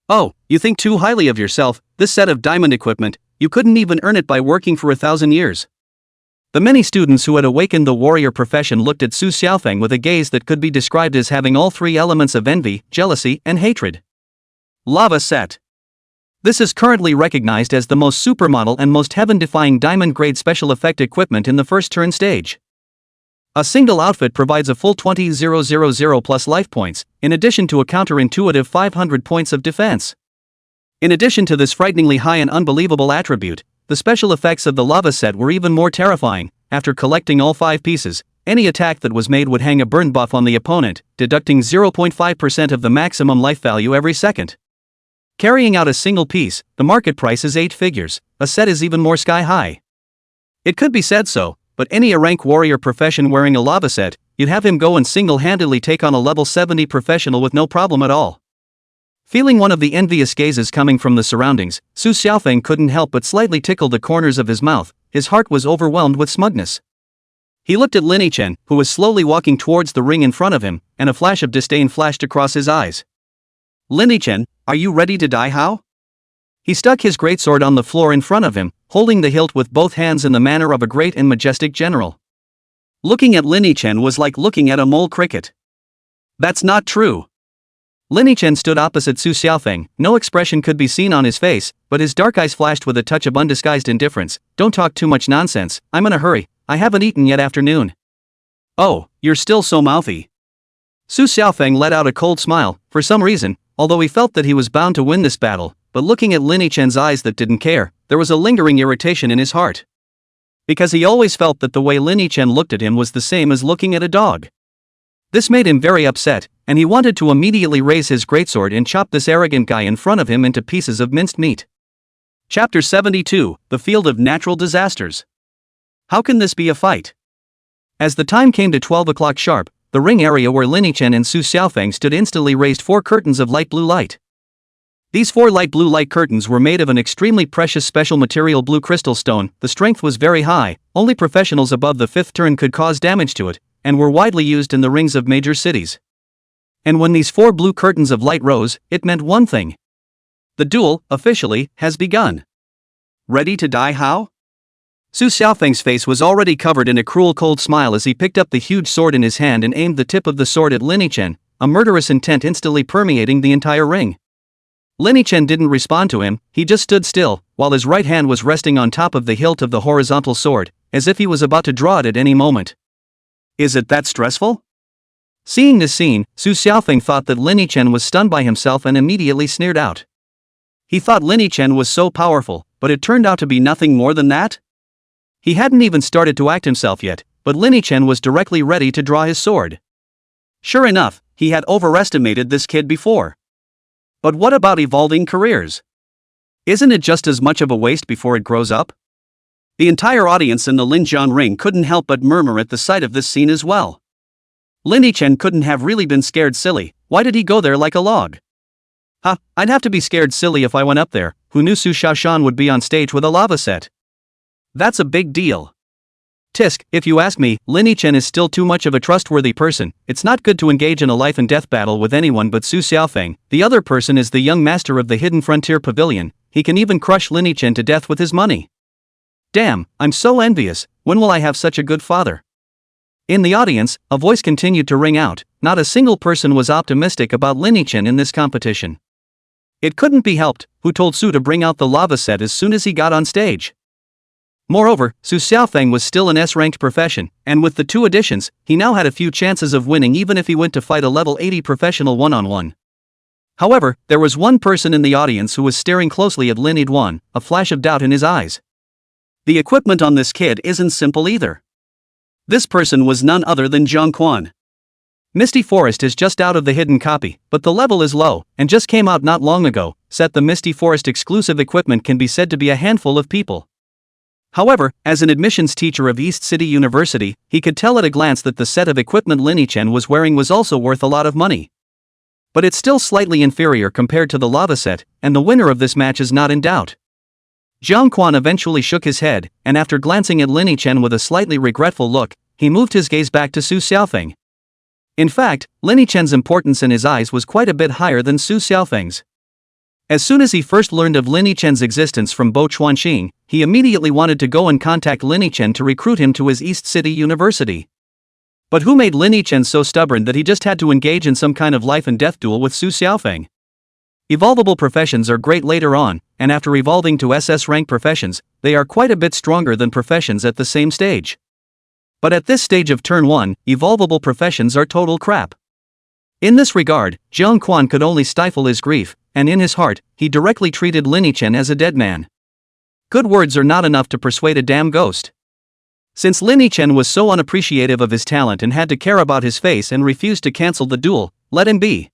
Oh, you think too highly of yourself. This set of diamond equipment, you couldn't even earn it by working for 1,000 years. The many students who had awakened the warrior profession looked at Su Xiaofeng with a gaze that could be described as having all 3 elements of envy, jealousy, and hatred. Lava set. This is currently recognized as the most supermodel and most heaven-defying diamond-grade special effect equipment in the first turn stage. A single outfit provides a full 20,000 plus life points, in addition to a counterintuitive 500 points of defense. In addition to this frighteningly high and unbelievable attribute, the special effects of the lava set were even more terrifying. After collecting all 5 pieces, any attack that was made would hang a burn buff on the opponent, deducting 0.5% of the maximum life value every second. Carrying out a single piece, the market price is 8 figures, a set is even more sky-high. It could be said so, but any rank warrior profession wearing a lava set, you'd have him go and single-handedly take on a level 70 professional with no problem at all. Feeling one of the envious gazes coming from the surroundings, Su Xiaofeng couldn't help but slightly tickle the corners of his mouth. His heart was overwhelmed with smugness. He looked at Lin Yichen, who was slowly walking towards the ring in front of him, and a flash of disdain flashed across his eyes. Lin Yichen, are you ready to die how? He stuck his greatsword on the floor in front of him, holding the hilt with both hands in the manner of a great and majestic general. Looking at Lin Yichen was like looking at a mole cricket. That's not true. Lin Yichen stood opposite Su Xiaofeng. No expression could be seen on his face, but his dark eyes flashed with a touch of undisguised indifference. Don't talk too much nonsense, I'm in a hurry, I haven't eaten yet afternoon. Oh, you're still so mouthy. Su Xiaofeng let out a cold smile, for some reason, although he felt that he was bound to win this battle, but looking at Lin Yichen's eyes that didn't care, there was a lingering irritation in his heart. Because he always felt that the way Lin Yichen looked at him was the same as looking at a dog. This made him very upset, and he wanted to immediately raise his greatsword and chop this arrogant guy in front of him into pieces of minced meat. Chapter 72, The Field of Natural Disasters. How can this be a fight? As the time came to 12 o'clock sharp, the ring area where Lin Yichen and Su Xiaofeng stood instantly raised 4 curtains of light blue light. These 4 light blue light curtains were made of an extremely precious special material blue crystal stone. The strength was very high, only professionals above the 5th turn could cause damage to it, and were widely used in the rings of major cities. And when these 4 blue curtains of light rose, it meant one thing. The duel, officially, has begun. Ready to die how? Su Xiaofeng's face was already covered in a cruel cold smile as he picked up the huge sword in his hand and aimed the tip of the sword at Lin Yichen, a murderous intent instantly permeating the entire ring. Lin Yichen didn't respond to him, he just stood still, while his right hand was resting on top of the hilt of the horizontal sword, as if he was about to draw it at any moment. Is it that stressful? Seeing this scene, Su Xiaofeng thought that Lin Yichen was stunned by himself and immediately sneered out. He thought Lin Yichen was so powerful, but it turned out to be nothing more than that? He hadn't even started to act himself yet, but Lin Yichen was directly ready to draw his sword. Sure enough, he had overestimated this kid before. But what about evolving careers? Isn't it just as much of a waste before it grows up? The entire audience in the Linjian ring couldn't help but murmur at the sight of this scene as well. Lin Yichen couldn't have really been scared silly. Why did he go there like a log? I'd have to be scared silly if I went up there. Who knew Su Xiaoshan would be on stage with a lava set? That's a big deal. Tisk, if you ask me, Lin Yichen is still too much of a trustworthy person. It's not good to engage in a life and death battle with anyone but Su Xiaofeng. The other person is the young master of the Hidden Frontier Pavilion. He can even crush Lin Yichen to death with his money. Damn, I'm so envious. When will I have such a good father? In the audience, a voice continued to ring out. Not a single person was optimistic about Lin Yichen in this competition. It couldn't be helped. Who told Su to bring out the lava set as soon as he got on stage? Moreover, Su Xiaofeng was still an S-ranked profession, and with the 2 additions, he now had a few chances of winning even if he went to fight a level 80 professional one-on-one. However, there was one person in the audience who was staring closely at Lin Yidwan, a flash of doubt in his eyes. The equipment on this kid isn't simple either. This person was none other than Zhang Quan. Misty Forest is just out of the hidden copy, but the level is low, and just came out not long ago. Set the Misty Forest exclusive equipment can be said to be a handful of people. However, as an admissions teacher of East City University, he could tell at a glance that the set of equipment Lin Yichen was wearing was also worth a lot of money. But it's still slightly inferior compared to the lava set, and the winner of this match is not in doubt. Zhang Quan eventually shook his head, and after glancing at Lin Yichen with a slightly regretful look, he moved his gaze back to Su Xiaofeng. In fact, Lin Yichen's importance in his eyes was quite a bit higher than Su Xiaofeng's. As soon as he first learned of Lin Yichen's existence from Bo Chuanxing, he immediately wanted to go and contact Lin Yichen to recruit him to his East City University. But who made Lin Yichen so stubborn that he just had to engage in some kind of life and death duel with Su Xiaofeng? Evolvable professions are great later on, and after evolving to SS rank professions, they are quite a bit stronger than professions at the same stage. But at this stage of turn 1, evolvable professions are total crap. In this regard, Zhang Quan could only stifle his grief, and in his heart, he directly treated Lin Yichen as a dead man. Good words are not enough to persuade a damn ghost. Since Lin Yichen was so unappreciative of his talent and had to care about his face and refused to cancel the duel, let him be.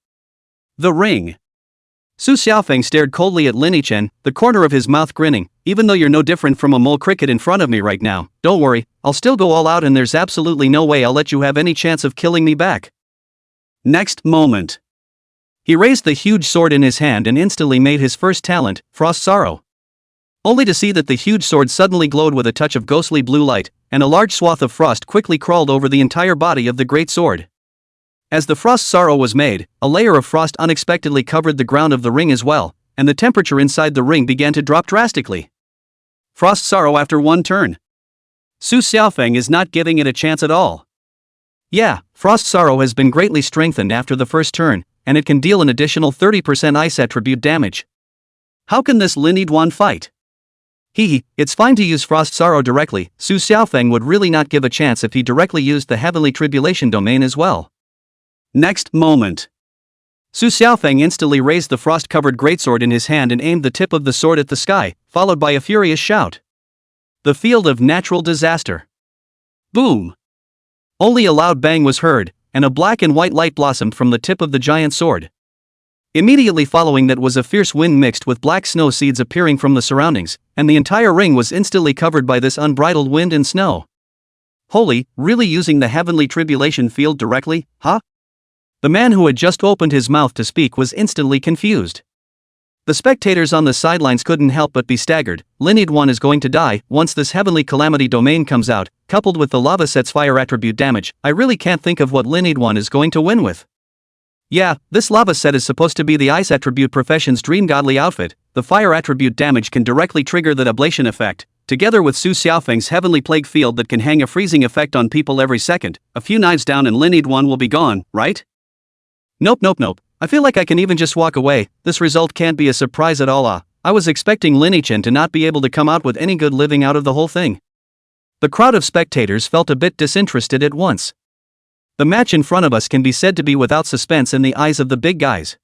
The ring. Su Xiaofeng stared coldly at Lin Yichen, the corner of his mouth grinning. Even though you're no different from a mole cricket in front of me right now, don't worry, I'll still go all out and there's absolutely no way I'll let you have any chance of killing me back. Next moment. He raised the huge sword in his hand and instantly made his first talent, Frost Sorrow. Only to see that the huge sword suddenly glowed with a touch of ghostly blue light, and a large swath of frost quickly crawled over the entire body of the great sword. As the Frost Sorrow was made, a layer of frost unexpectedly covered the ground of the ring as well, and the temperature inside the ring began to drop drastically. Frost Sorrow after one turn. Su Xiaofeng is not giving it a chance at all. Yeah, Frost Sorrow has been greatly strengthened after the first turn, and it can deal an additional 30% ice attribute damage. How can this Lin Yidwan fight? It's fine to use Frost Sorrow directly. Su Xiaofeng would really not give a chance if he directly used the Heavenly Tribulation domain as well. Next moment. Su Xiaofeng instantly raised the frost-covered greatsword in his hand and aimed the tip of the sword at the sky, followed by a furious shout. The field of natural disaster. Boom! Only a loud bang was heard, and a black and white light blossomed from the tip of the giant sword. Immediately following that was a fierce wind mixed with black snow seeds appearing from the surroundings, and the entire ring was instantly covered by this unbridled wind and snow. Holy, really using the Heavenly Tribulation field directly, huh? The man who had just opened his mouth to speak was instantly confused. The spectators on the sidelines couldn't help but be staggered. Lin Yidwan is going to die once this Heavenly Calamity domain comes out, coupled with the lava set's fire attribute damage. I really can't think of what Lin Yidwan is going to win with. Yeah, this lava set is supposed to be the ice attribute profession's dream godly outfit. The fire attribute damage can directly trigger the ablation effect, together with Su Xiaofeng's Heavenly Plague field that can hang a freezing effect on people every second. A few knives down and Lin Yidwan will be gone, right? Nope. I feel like I can even just walk away. This result can't be a surprise at all. I was expecting Lin Yichen to not be able to come out with any good living out of the whole thing. The crowd of spectators felt a bit disinterested at once. The match in front of us can be said to be without suspense in the eyes of the big guys.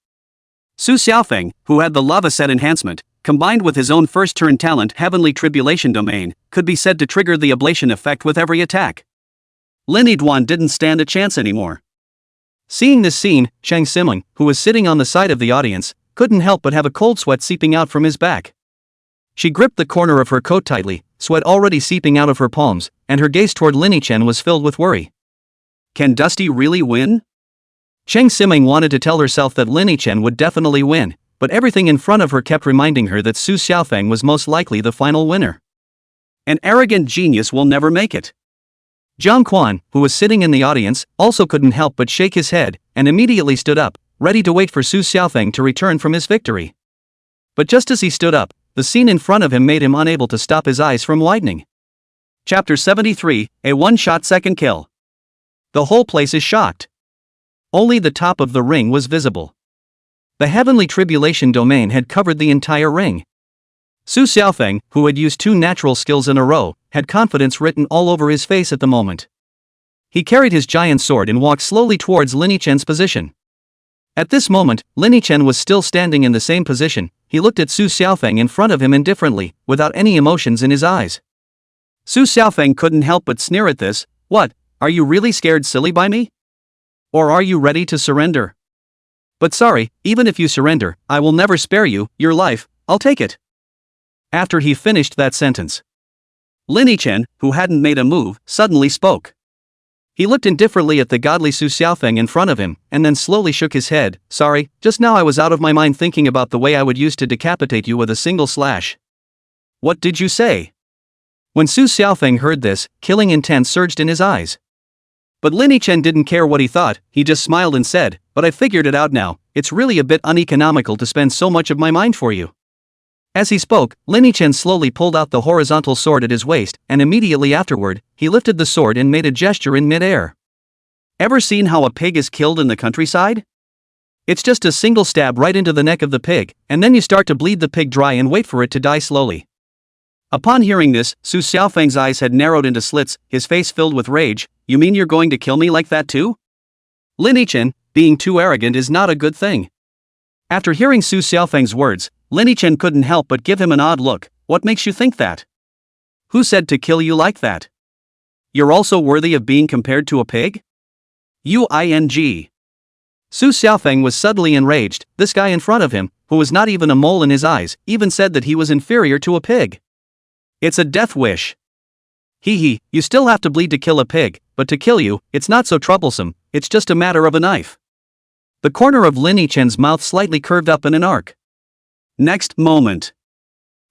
Su Xiaofeng, who had the lava set enhancement, combined with his own first-turn talent Heavenly Tribulation domain, could be said to trigger the ablation effect with every attack. Lin Yidwan didn't stand a chance anymore. Seeing this scene, Chang Simeng, who was sitting on the side of the audience, couldn't help but have a cold sweat seeping out from his back. She gripped the corner of her coat tightly, sweat already seeping out of her palms, and her gaze toward Lin Chen was filled with worry. Can Dusty really win? Chang Simeng wanted to tell herself that Lin Chen would definitely win, but everything in front of her kept reminding her that Su Xiaofeng was most likely the final winner. An arrogant genius will never make it. Jiang Quan, who was sitting in the audience, also couldn't help but shake his head, and immediately stood up, ready to wait for Su Xiaofeng to return from his victory. But just as he stood up, the scene in front of him made him unable to stop his eyes from widening. Chapter 73, a one-shot second kill. The whole place is shocked. Only the top of the ring was visible. The heavenly tribulation domain had covered the entire ring. Su Xiaofeng, who had used 2 natural skills in a row, had confidence written all over his face at the moment. He carried his giant sword and walked slowly towards Lin Chen's position. At this moment, Lin Chen was still standing in the same position. He looked at Su Xiaofeng in front of him indifferently, without any emotions in his eyes. Su Xiaofeng couldn't help but sneer at this. What, are you really scared silly by me? Or are you ready to surrender? But sorry, even if you surrender, I will never spare you, your life, I'll take it. After he finished that sentence, Lin Chen, who hadn't made a move, suddenly spoke. He looked indifferently at the godly Su Xiaofeng in front of him, and then slowly shook his head. Sorry, just now I was out of my mind thinking about the way I would use to decapitate you with a single slash. What did you say? When Su Xiaofeng heard this, killing intent surged in his eyes. But Lin Chen didn't care what he thought, he just smiled and said, but I figured it out now, it's really a bit uneconomical to spend so much of my mind for you. As he spoke, Lin Chen slowly pulled out the horizontal sword at his waist, and immediately afterward, he lifted the sword and made a gesture in mid-air. Ever seen how a pig is killed in the countryside? It's just a single stab right into the neck of the pig, and then you start to bleed the pig dry and wait for it to die slowly. Upon hearing this, Su Xiaofeng's eyes had narrowed into slits, his face filled with rage. You mean you're going to kill me like that too? Lin Chen, being too arrogant is not a good thing. After hearing Su Xiaofeng's words, Lin Chen couldn't help but give him an odd look. What makes you think that? Who said to kill you like that? You're also worthy of being compared to a pig? Uing. Su Xiaofeng was suddenly enraged. This guy in front of him, who was not even a mole in his eyes, even said that he was inferior to a pig. It's a death wish. Hee, you still have to bleed to kill a pig, but to kill you, it's not so troublesome, it's just a matter of a knife. The corner of Lin Chen's mouth slightly curved up in an arc. Next moment,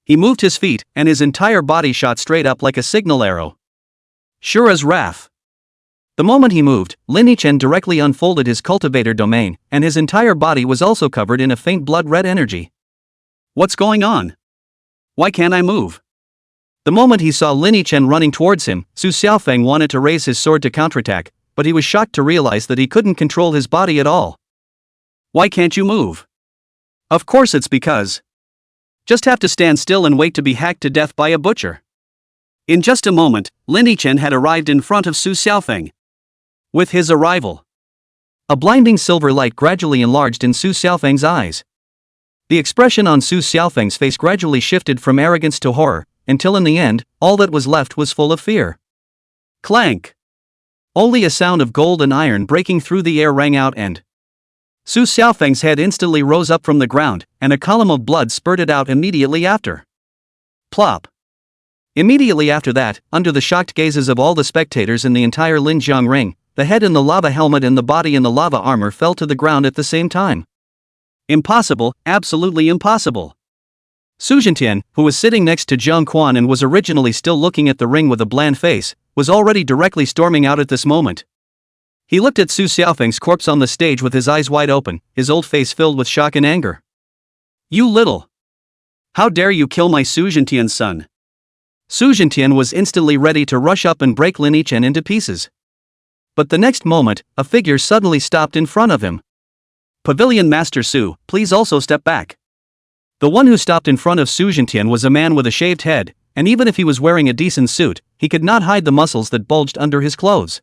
he moved his feet, and his entire body shot straight up like a signal arrow. Sure as wrath. The moment he moved, Lin Chen directly unfolded his cultivator domain, and his entire body was also covered in a faint blood-red energy. What's going on? Why can't I move? The moment he saw Lin Chen running towards him, Su Xiaofeng wanted to raise his sword to counterattack, but he was shocked to realize that he couldn't control his body at all. Why can't you move? Of course it's because. Just have to stand still and wait to be hacked to death by a butcher. In just a moment, Lin Chen had arrived in front of Su Xiaofeng. With his arrival, a blinding silver light gradually enlarged in Su Xiaofeng's eyes. The expression on Su Xiaofeng's face gradually shifted from arrogance to horror, until in the end, all that was left was full of fear. Clank! Only a sound of gold and iron breaking through the air rang out and Su Xiaofeng's head instantly rose up from the ground, and a column of blood spurted out immediately after. Plop! Immediately after that, under the shocked gazes of all the spectators in the entire Linjiang ring, the head in the lava helmet and the body in the lava armor fell to the ground at the same time. Impossible, absolutely impossible. Su Jintian, who was sitting next to Jiang Quan and was originally still looking at the ring with a bland face, was already directly storming out at this moment. He looked at Su Xiaofeng's corpse on the stage with his eyes wide open, his old face filled with shock and anger. You little! How dare you kill my Su Jintian's son? Su Jintian was instantly ready to rush up and break Lin Chen into pieces. But the next moment, a figure suddenly stopped in front of him. Pavilion Master Su, please also step back. The one who stopped in front of Su Jintian was a man with a shaved head, and even if he was wearing a decent suit, he could not hide the muscles that bulged under his clothes.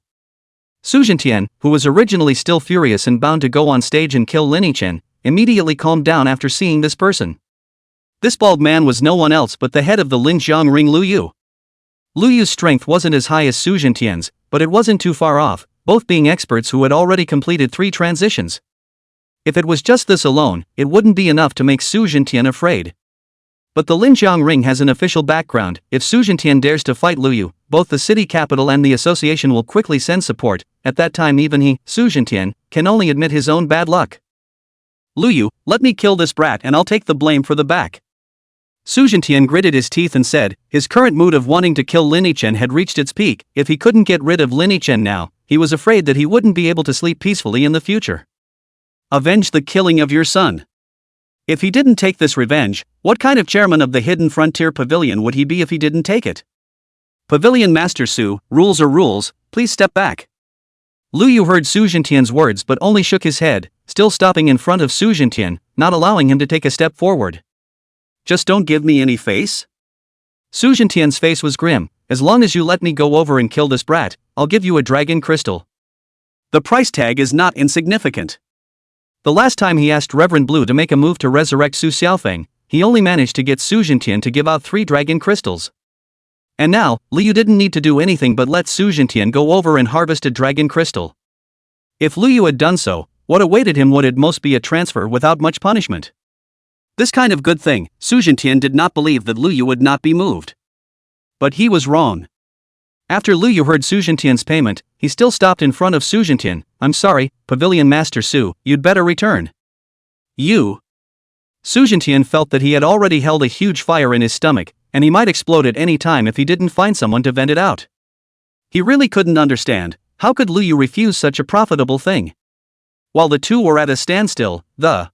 Su Jintian, who was originally still furious and bound to go on stage and kill Lin Chen, immediately calmed down after seeing this person. This bald man was no one else but the head of the Linjiang ring Lu Yu. Lu Yu's strength wasn't as high as Su Jintian's, but it wasn't too far off. both being experts who had already completed 3 transitions. If it was just this alone, it wouldn't be enough to make Su Jintian afraid. But the Linjiang Ring has an official background. If Su Jintian dares to fight Lu Yu, both the city capital and the association will quickly send support. At that time even he, Su Jintian, can only admit his own bad luck. Lu Yu, let me kill this brat and I'll take the blame for the back. Su Jintian gritted his teeth and said, his current mood of wanting to kill Lin Yichen had reached its peak. If he couldn't get rid of Lin Yichen now, he was afraid that he wouldn't be able to sleep peacefully in the future. Avenge the killing of your son. If he didn't take this revenge, what kind of chairman of the Hidden Frontier Pavilion would he be if he didn't take it? Pavilion Master Su, rules are rules, please step back. Lu Yu heard Su Jintian's words but only shook his head, still stopping in front of Su Jintian, not allowing him to take a step forward. Just don't give me any face? Su Jintian's face was grim. As long as you let me go over and kill this brat, I'll give you a dragon crystal. The price tag is not insignificant. The last time he asked Reverend Blue to make a move to resurrect Su Xiaofeng, he only managed to get Su Jintian to give out 3 dragon crystals. And now, Liu didn't need to do anything but let Su Jintian go over and harvest a dragon crystal. If Liu had done so, what awaited him would at most be a transfer without much punishment. This kind of good thing, Su Jintian did not believe that Lu Yu would not be moved. But he was wrong. After Lu Yu heard Su Jintian's payment, he still stopped in front of Su Jintian. I'm sorry, Pavilion Master Su, you'd better return. You. Su Jintian felt that he had already held a huge fire in his stomach, and he might explode at any time if he didn't find someone to vent it out. He really couldn't understand, how could Lu Yu refuse such a profitable thing? While the two were at a standstill, the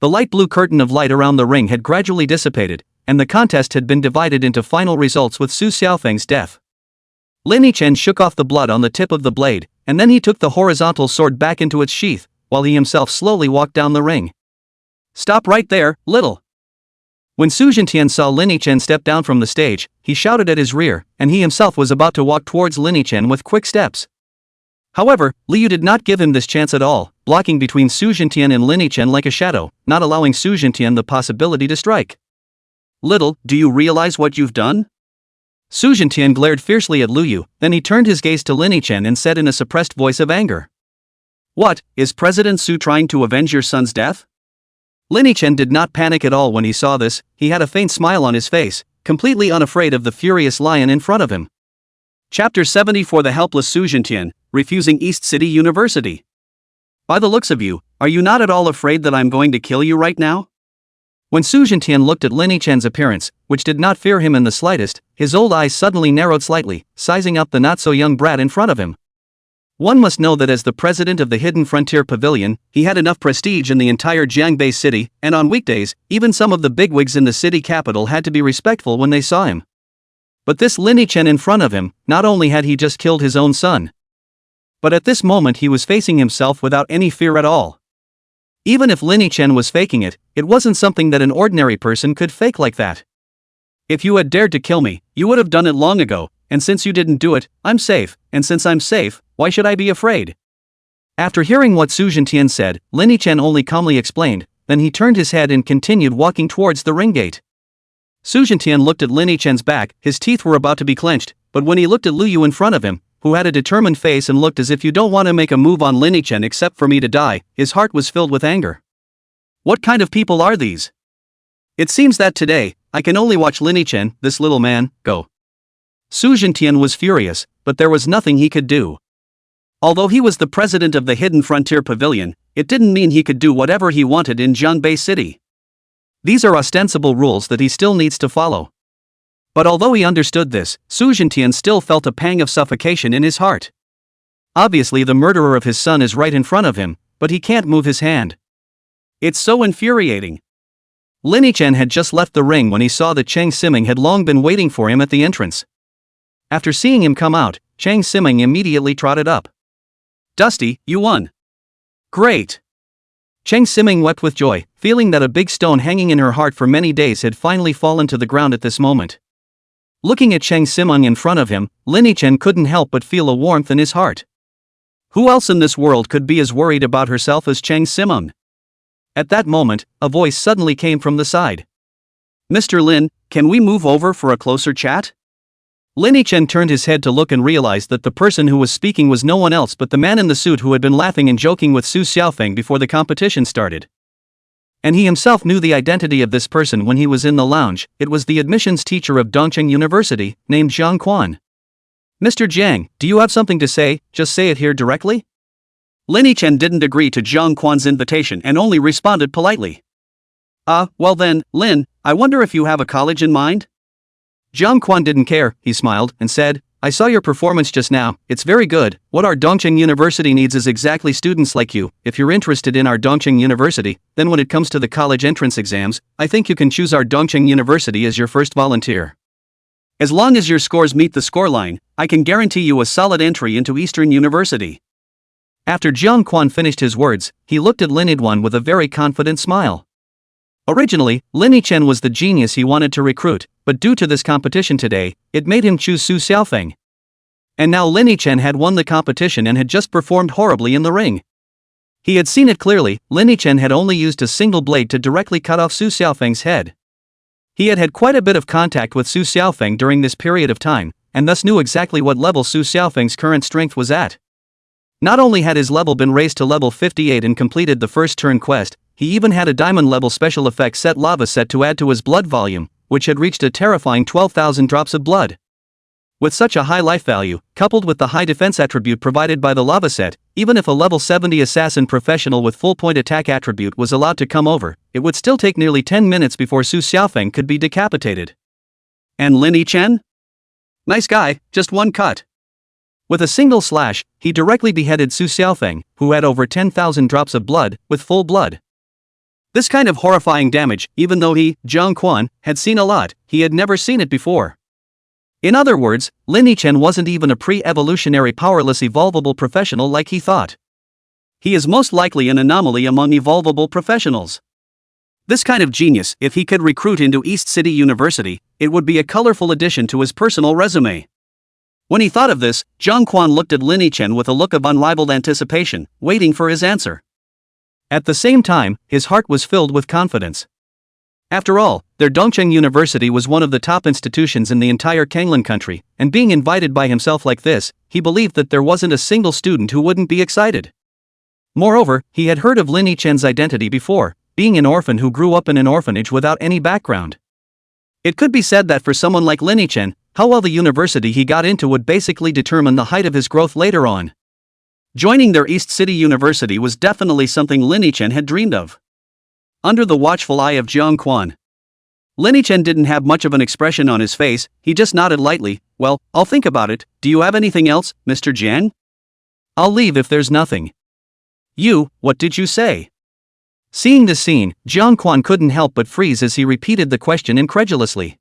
light blue curtain of light around the ring had gradually dissipated, and the contest had been divided into final results with Su Xiaofeng's death. Lin Yichen shook off the blood on the tip of the blade, and then he took the horizontal sword back into its sheath, while he himself slowly walked down the ring. Stop right there, little. When Su Jintian saw Lin Yichen step down from the stage, he shouted at his rear, and he himself was about to walk towards Lin Yichen with quick steps. However, Liu did not give him this chance at all, blocking between Su Jintian and Lin Yichen like a shadow, not allowing Su Jintian the possibility to strike. Little, do you realize what you've done? Su Jintian glared fiercely at Lu Yu, then he turned his gaze to Lin Yichen and said in a suppressed voice of anger. What, is President Su trying to avenge your son's death? Lin Yichen did not panic at all when he saw this. He had a faint smile on his face, completely unafraid of the furious lion in front of him. Chapter 70 for the helpless Su Jintian, refusing East City University. By the looks of you, are you not at all afraid that I'm going to kill you right now? When Su Jintian looked at Lin Yichen's appearance, which did not fear him in the slightest, his old eyes suddenly narrowed slightly, sizing up the not-so-young brat in front of him. One must know that as the president of the Hidden Frontier Pavilion, he had enough prestige in the entire Jiangbei city, and on weekdays, even some of the bigwigs in the city capital had to be respectful when they saw him. But this Lin Yichen in front of him, not only had he just killed his own son, but at this moment he was facing himself without any fear at all. Even if Lin Yichen was faking it, it wasn't something that an ordinary person could fake like that. If you had dared to kill me, you would have done it long ago, and since you didn't do it, I'm safe, and since I'm safe, why should I be afraid? After hearing what Su Jintian said, Lin Yichen only calmly explained, then he turned his head and continued walking towards the ring gate. Su Jintian looked at Lin Yichen's back, his teeth were about to be clenched, but when he looked at Lu Yu in front of him, who had a determined face and looked as if you don't want to make a move on Lin Yichen except for me to die, his heart was filled with anger. What kind of people are these? It seems that today, I can only watch Lin Yichen, this little man, go. Su Jintian was furious, but there was nothing he could do. Although he was the president of the Hidden Frontier Pavilion, it didn't mean he could do whatever he wanted in Jiangbei City. These are ostensible rules that he still needs to follow. But although he understood this, Su Jintian still felt a pang of suffocation in his heart. Obviously the murderer of his son is right in front of him, but he can't move his hand. It's so infuriating. Lin Yichen had just left the ring when he saw that Chang Siming had long been waiting for him at the entrance. After seeing him come out, Chang Siming immediately trotted up. Dusty, you won. Great. Chang Siming wept with joy, feeling that a big stone hanging in her heart for many days had finally fallen to the ground at this moment. Looking at Chang Siming in front of him, Lin Yichen couldn't help but feel a warmth in his heart. Who else in this world could be as worried about herself as Chang Siming? At that moment, a voice suddenly came from the side. Mr. Lin, can we move over for a closer chat? Lin Yichen turned his head to look and realized that the person who was speaking was no one else but the man in the suit who had been laughing and joking with Su Xiaofeng before the competition started. And he himself knew the identity of this person when he was in the lounge. It was the admissions teacher of Dongqing University, named Zhang Quan. "Mr. Jiang, do you have something to say? Just say it here directly?" Lin Yichen didn't agree to Zhang Quan's invitation and only responded politely. Well then, Lin, I wonder if you have a college in mind?" Zhang Quan didn't care. He smiled and said, "I saw your performance just now, it's very good. What our Dongqing University needs is exactly students like you. If you're interested in our Dongqing University, then when it comes to the college entrance exams, I think you can choose our Dongqing University as your first volunteer. As long as your scores meet the scoreline, I can guarantee you a solid entry into Eastern University." After Zhang Quan finished his words, he looked at Lin Yiduan with a very confident smile. Originally, Lin Yichen was the genius he wanted to recruit, but due to this competition today, it made him choose Su Xiaofeng. And now Lin Yichen had won the competition and had just performed horribly in the ring. He had seen it clearly. Lin Yichen had only used a single blade to directly cut off Su Xiaofeng's head. He had had quite a bit of contact with Su Xiaofeng during this period of time, and thus knew exactly what level Su Xiaofeng's current strength was at. Not only had his level been raised to level 58 and completed the first turn quest, he even had a diamond level special effect set lava set to add to his blood volume, which had reached a terrifying 12,000 drops of blood. With such a high life value, coupled with the high defense attribute provided by the lava set, even if a level 70 assassin professional with full point attack attribute was allowed to come over, it would still take nearly 10 minutes before Su Xiaofeng could be decapitated. And Lin Yichen? Nice guy, just one cut. With a single slash, he directly beheaded Su Xiaofeng, who had over 10,000 drops of blood, with full blood. This kind of horrifying damage, even though he, Zhang Quan, had seen a lot, he had never seen it before. In other words, Lin Yichen wasn't even a pre-evolutionary powerless evolvable professional like he thought. He is most likely an anomaly among evolvable professionals. This kind of genius, if he could recruit into East City University, it would be a colorful addition to his personal resume. When he thought of this, Zhang Quan looked at Lin Yichen with a look of unrivaled anticipation, waiting for his answer. At the same time, his heart was filled with confidence. After all, their Dongqing University was one of the top institutions in the entire Kanglan country, and being invited by himself like this, he believed that there wasn't a single student who wouldn't be excited. Moreover, he had heard of Lin Yichen's identity before, being an orphan who grew up in an orphanage without any background. It could be said that for someone like Lin Yichen, how well the university he got into would basically determine the height of his growth later on. Joining their East City University was definitely something Lin Yichen had dreamed of. Under the watchful eye of Zhang Quan, Lin Yichen didn't have much of an expression on his face. He just nodded lightly. "Well, I'll think about it. Do you have anything else, Mr. Jiang?" "I'll leave if there's nothing." What did you say?" Seeing this scene, Zhang Quan couldn't help but freeze as he repeated the question incredulously.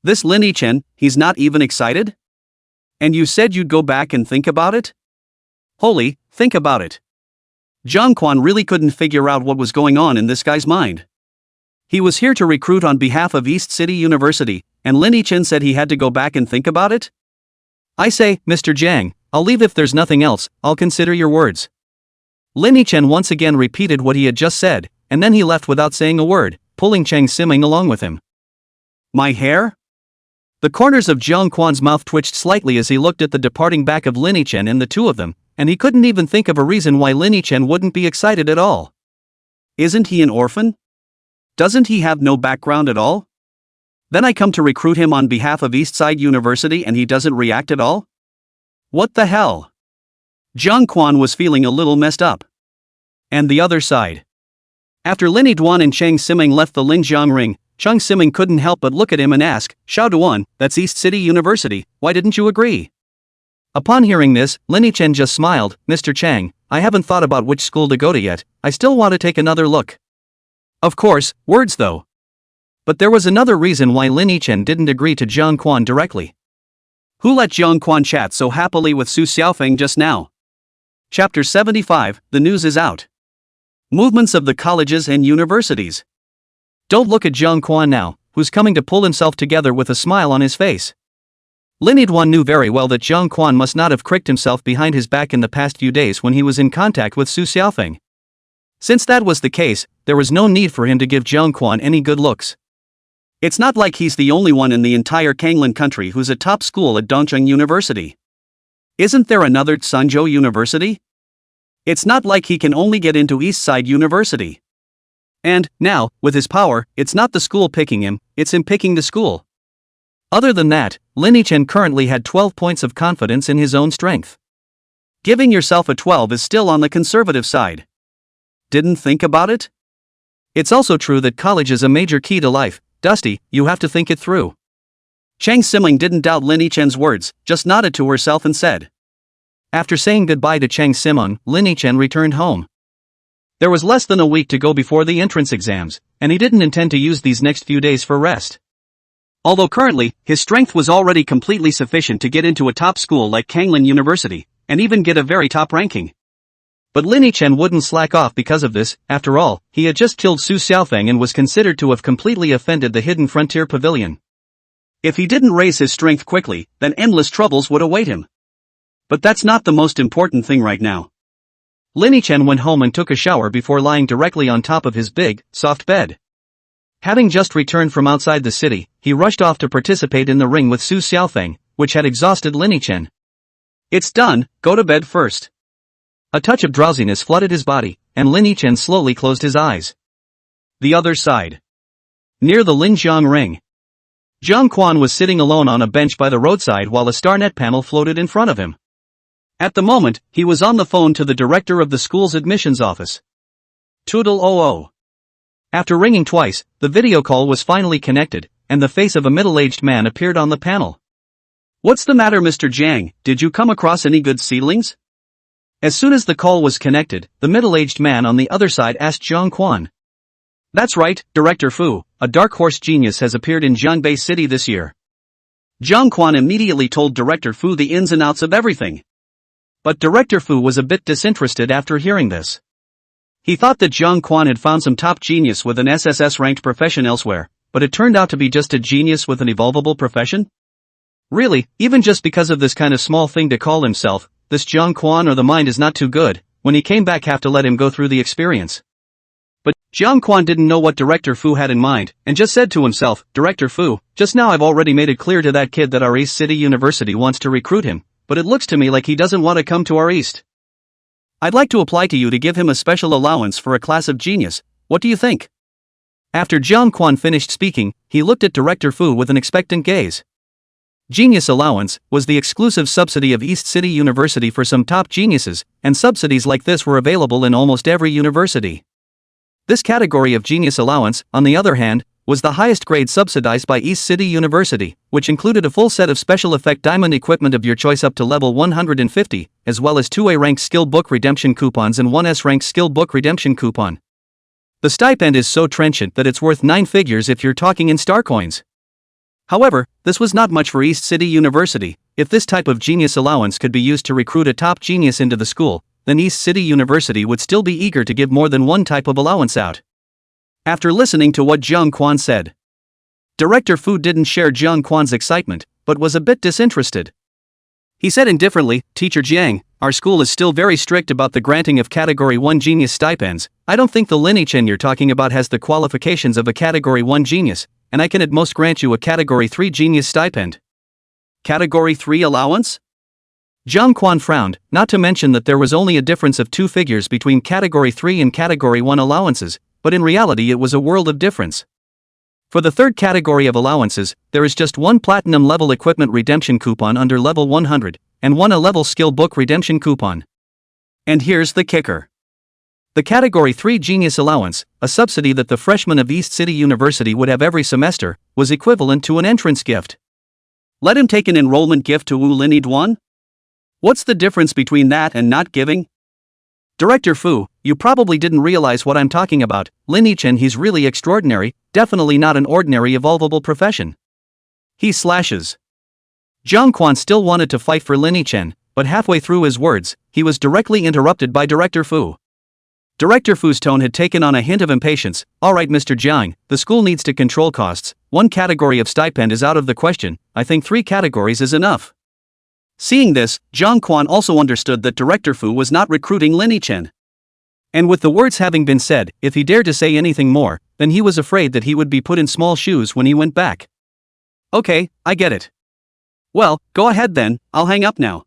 This Lin Yichen, he's not even excited? And you said you'd go back and think about it? Holy, think about it. Zhang Quan really couldn't figure out what was going on in this guy's mind. He was here to recruit on behalf of East City University, and Lin Yichen said he had to go back and think about it? "I say, Mr. Jiang, I'll leave if there's nothing else. I'll consider your words." Lin Yichen once again repeated what he had just said, and then he left without saying a word, pulling Cheng Siming along with him. My hair? The corners of Zhang Quan's mouth twitched slightly as he looked at the departing back of Lin Yichen and the two of them, and he couldn't even think of a reason why Lin Yichen wouldn't be excited at all. Isn't he an orphan? Doesn't he have no background at all? Then I come to recruit him on behalf of Eastside University and he doesn't react at all? What the hell? Zhang Quan was feeling a little messed up. And the other side. After Lin Yiduan and Cheng Siming left the Linjiang ring, Cheng Siming couldn't help but look at him and ask, Xiao Duan, that's East City University, why didn't you agree? Upon hearing this, Lin Yichen just smiled. Mr. Cheng, I haven't thought about which school to go to yet, I still want to take another look. Of course, words though. But there was another reason why Lin Yichen didn't agree to Zhang Quan directly. Who let Zhang Quan chat so happily with Su Xiaofeng just now? Chapter 75, the news is out. Movements of the colleges and universities. Don't look at Zhang Quan now, who's coming to pull himself together with a smile on his face. Lin Yiduan knew very well that Zhang Quan must not have cricked himself behind his back in the past few days when he was in contact with Su Xiaofeng. Since that was the case, there was no need for him to give Zhang Quan any good looks. It's not like he's the only one in the entire Kanglan country who's a top school at Dongcheng University. Isn't there another Sanzhou University? It's not like he can only get into East Side University. And, now, with his power, it's not the school picking him, it's him picking the school. Other than that, Lin Yichen currently had 12 points of confidence in his own strength. Giving yourself a 12 is still on the conservative side. Didn't think about it? It's also true that college is a major key to life. Dusty, you have to think it through. Chang Simling didn't doubt Lin Yichen's words, just nodded to herself and said. After saying goodbye to Chang Simon, Lin Yichen returned home. There was less than a week to go before the entrance exams, and he didn't intend to use these next few days for rest. Although currently, his strength was already completely sufficient to get into a top school like Kanglan University, and even get a very top ranking. But Lin Yichen wouldn't slack off because of this. After all, he had just killed Su Xiaofeng and was considered to have completely offended the Hidden Frontier Pavilion. If he didn't raise his strength quickly, then endless troubles would await him. But that's not the most important thing right now. Lin Yichen went home and took a shower before lying directly on top of his big, soft bed. Having just returned from outside the city, he rushed off to participate in the ring with Su Xiaofeng, which had exhausted Lin Yichen. It's done, go to bed first. A touch of drowsiness flooded his body, and Lin Yichen slowly closed his eyes. The other side. Near the Linjiang ring. Zhang Quan was sitting alone on a bench by the roadside while a StarNet panel floated in front of him. At the moment, he was on the phone to the director of the school's admissions office. Toodle 00. After ringing twice, the video call was finally connected, and the face of a middle-aged man appeared on the panel. What's the matter, Mr. Jiang? Did you come across any good seedlings? As soon as the call was connected, the middle-aged man on the other side asked Zhang Quan. That's right, Director Fu, a dark horse genius has appeared in Jiangbei City this year. Zhang Quan immediately told Director Fu the ins and outs of everything. But Director Fu was a bit disinterested after hearing this. He thought that Zhang Quan had found some top genius with an SSS-ranked profession elsewhere, but it turned out to be just a genius with an evolvable profession? Really, even just because of this kind of small thing to call himself, this Zhang Quan or the mind is not too good, when he came back have to let him go through the experience. But Zhang Quan didn't know what Director Fu had in mind, and just said to himself, Director Fu, just now I've already made it clear to that kid that our East City University wants to recruit him, but it looks to me like he doesn't want to come to our East. I'd like to apply to you to give him a special allowance for a class of genius. What do you think? After Zhang Quan finished speaking, he looked at Director Fu with an expectant gaze. Genius allowance was the exclusive subsidy of East City University for some top geniuses, and subsidies like this were available in almost every university. This category of genius allowance, on the other hand, was the highest grade subsidized by East City University, which included a full set of special effect diamond equipment of your choice up to level 150, as well as 2A ranked skill book redemption coupons and 1S ranked skill book redemption coupon. The stipend is so trenchant that it's worth 9 figures if you're talking in star coins. However, this was not much for East City University. If this type of genius allowance could be used to recruit a top genius into the school, then East City University would still be eager to give more than one type of allowance out. After listening to what Zhang Quan said, Director Fu didn't share Zhang Quan's excitement, but was a bit disinterested. He said indifferently, Teacher Jiang, our school is still very strict about the granting of Category 1 genius stipends. I don't think the Lin Yichen you're talking about has the qualifications of a Category 1 genius, and I can at most grant you a Category 3 genius stipend. Category 3 allowance? Zhang Quan frowned, not to mention that there was only a difference of 2 figures between Category 3 and Category 1 allowances, but in reality it was a world of difference. For the third category of allowances, there is just one platinum level equipment redemption coupon under level 100, and one A-level skill book redemption coupon. And here's the kicker. The Category 3 Genius Allowance, a subsidy that the freshmen of East City University would have every semester, was equivalent to an entrance gift. Let him take an enrollment gift to Wu Lin Duan? What's the difference between that and not giving? Director Fu, you probably didn't realize what I'm talking about. Lin Yichen, he's really extraordinary, definitely not an ordinary evolvable profession. He slashes. Zhang Quan still wanted to fight for Lin Yichen, but halfway through his words, he was directly interrupted by Director Fu. Director Fu's tone had taken on a hint of impatience. Alright Mr. Jiang, the school needs to control costs. 1 category of stipend is out of the question. I think 3 categories is enough. Seeing this, Zhang Quan also understood that Director Fu was not recruiting Lin Yichen. And with the words having been said, if he dared to say anything more, then he was afraid that he would be put in small shoes when he went back. Okay, I get it. Well, go ahead then, I'll hang up now.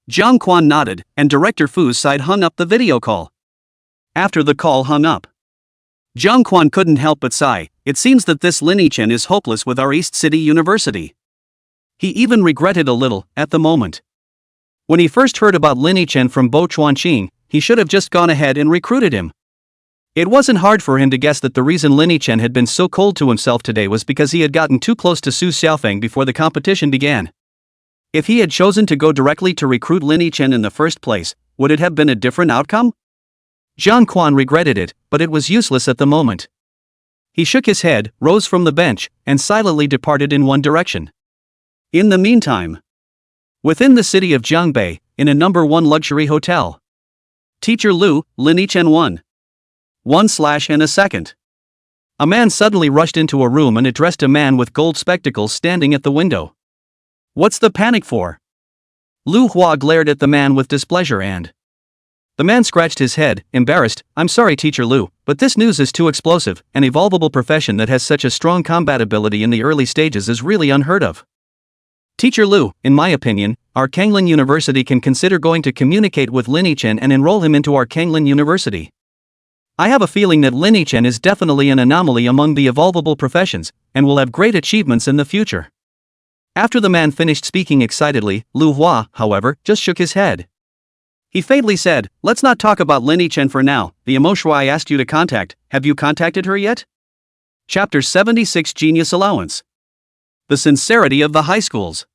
Jiang Quan nodded, and Director Fu's side hung up the video call. After the call hung up, Jiang Quan couldn't help but sigh. It seems that this Lin Yichen is hopeless with our East City University. He even regretted a little, at the moment. When he first heard about Lin Yichen from Bo Chuanqing, he should have just gone ahead and recruited him. It wasn't hard for him to guess that the reason Lin Yichen had been so cold to himself today was because he had gotten too close to Su Xiaofeng before the competition began. If he had chosen to go directly to recruit Lin Yichen in the first place, would it have been a different outcome? Jiang Quan regretted it, but it was useless at the moment. He shook his head, rose from the bench, and silently departed in one direction. In the meantime, within the city of Jiangbei, in a number 1 luxury hotel, Teacher Lu, Lin Yichen 1/ and a second. A man suddenly rushed into a room and addressed a man with gold spectacles standing at the window. What's the panic for? Lu Hua glared at the man with displeasure and the man scratched his head, embarrassed. I'm sorry, Teacher Lu, but this news is too explosive. An evolvable profession that has such a strong combat ability in the early stages is really unheard of. Teacher Lu, in my opinion, our Kanglin University can consider going to communicate with Lin Yichen and enroll him into our Kanglin University. I have a feeling that Lin Yichen is definitely an anomaly among the evolvable professions, and will have great achievements in the future. After the man finished speaking excitedly, Lu Hua, however, just shook his head. He faintly said, let's not talk about Lin Yichen for now. The Manhwa I asked you to contact, have you contacted her yet? Chapter 76 Genius Allowance. The sincerity of the high schools.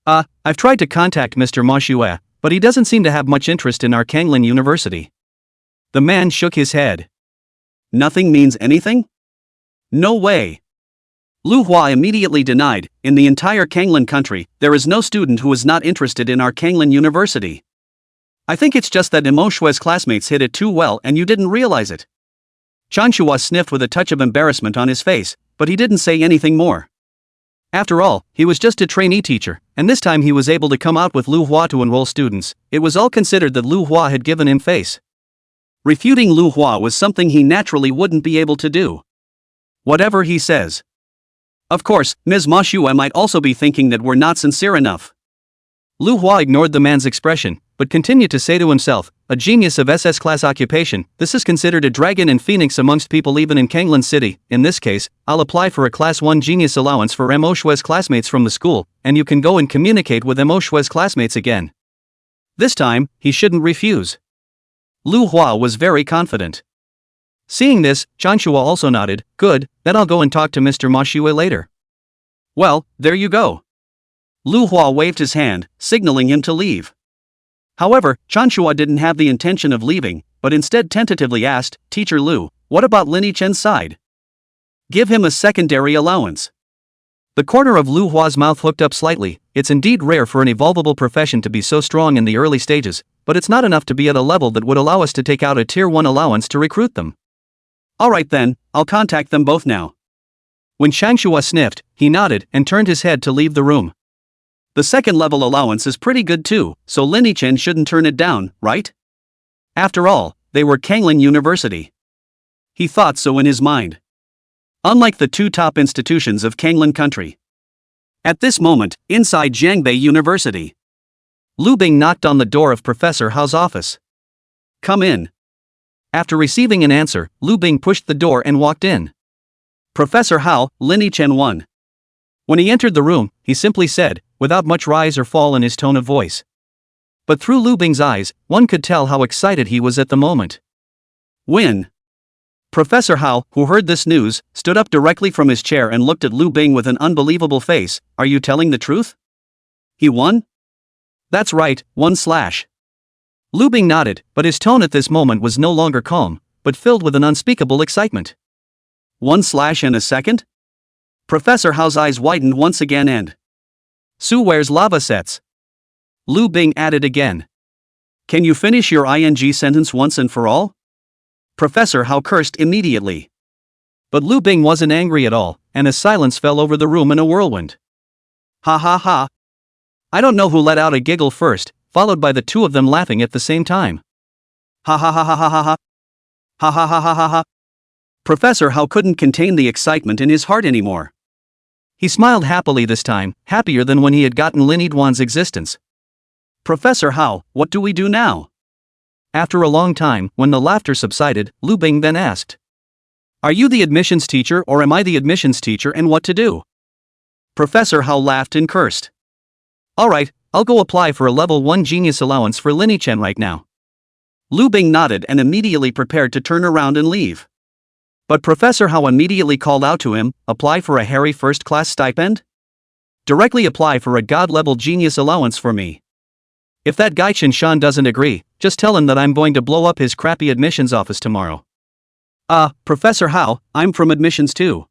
I've tried to contact Mr. Manhwa, but he doesn't seem to have much interest in our Kanglin University. The man shook his head. Nothing means anything? No way. Lu Hua immediately denied. In the entire Kanglin country, there is no student who is not interested in our Kanglin University. I think it's just that Manhwa's classmates hid it too well and you didn't realize it. Chanshua sniffed with a touch of embarrassment on his face, but he didn't say anything more. After all, he was just a trainee teacher, and this time he was able to come out with Lu Hua to enroll students. It was all considered that Lu Hua had given him face. Refuting Lu Hua was something he naturally wouldn't be able to do. Whatever he says. Of course, Ms. Manhwa might also be thinking that we're not sincere enough. Lu Hua ignored the man's expression, but continued to say to himself, a genius of SS class occupation, this is considered a dragon and phoenix amongst people even in Kanglin City. In this case, I'll apply for a class 1 genius allowance for Manhwa's classmates from the school, and you can go and communicate with Manhwa's classmates again. This time, he shouldn't refuse. Lu Hua was very confident. Seeing this, Chanshua also nodded, good, then I'll go and talk to Mr. Manhwa later. Well, there you go. Lu Hua waved his hand, signaling him to leave. However, Chanshua didn't have the intention of leaving, but instead tentatively asked, Teacher Lu, what about Lin Yichen's side? Give him a secondary allowance. The corner of Lu Hua's mouth hooked up slightly. It's indeed rare for an evolvable profession to be so strong in the early stages, but it's not enough to be at a level that would allow us to take out a Tier 1 allowance to recruit them. Alright then, I'll contact them both now. When Chanshua sniffed, he nodded and turned his head to leave the room. The second level allowance is pretty good too, so Lin Yichen shouldn't turn it down, right? After all, they were Kanglin University. He thought so in his mind. Unlike the 2 top institutions of Kanglin country. At this moment, inside Jiangbei University, Lu Bing knocked on the door of Professor Hao's office. Come in. After receiving an answer, Lu Bing pushed the door and walked in. Professor Hao, Lin Yichen 1. When he entered the room, he simply said, without much rise or fall in his tone of voice. But through Lu Bing's eyes, one could tell how excited he was at the moment. Win. Professor Hao, who heard this news, stood up directly from his chair and looked at Lu Bing with an unbelievable face. Are you telling the truth? He won? That's right, 1/. Lu Bing nodded, but his tone at this moment was no longer calm, but filled with an unspeakable excitement. 1/ and a second? Professor Hao's eyes widened once again and Su wears lava sets. Lu Bing added again. Can you finish your ing sentence once and for all? Professor Hao cursed immediately. But Lu Bing wasn't angry at all, and a silence fell over the room in a whirlwind. Ha ha ha. I don't know who let out a giggle first, followed by the 2 of them laughing at the same time. Ha ha ha ha ha ha ha. Ha ha ha ha ha ha. Professor Hao couldn't contain the excitement in his heart anymore. He smiled happily this time, happier than when he had gotten Lin Yidwan's existence. Professor Hao, what do we do now? After a long time, when the laughter subsided, Lu Bing then asked. Are you the admissions teacher or am I the admissions teacher, and what to do? Professor Hao laughed and cursed. Alright, I'll go apply for a level 1 genius allowance for Lin Yichen right now. Lu Bing nodded and immediately prepared to turn around and leave. But Professor Hao immediately called out to him, apply for a Harry first-class stipend? Directly apply for a God-level genius allowance for me. If that guy Chen Shan doesn't agree, just tell him that I'm going to blow up his crappy admissions office tomorrow. Professor Hao, I'm from admissions too.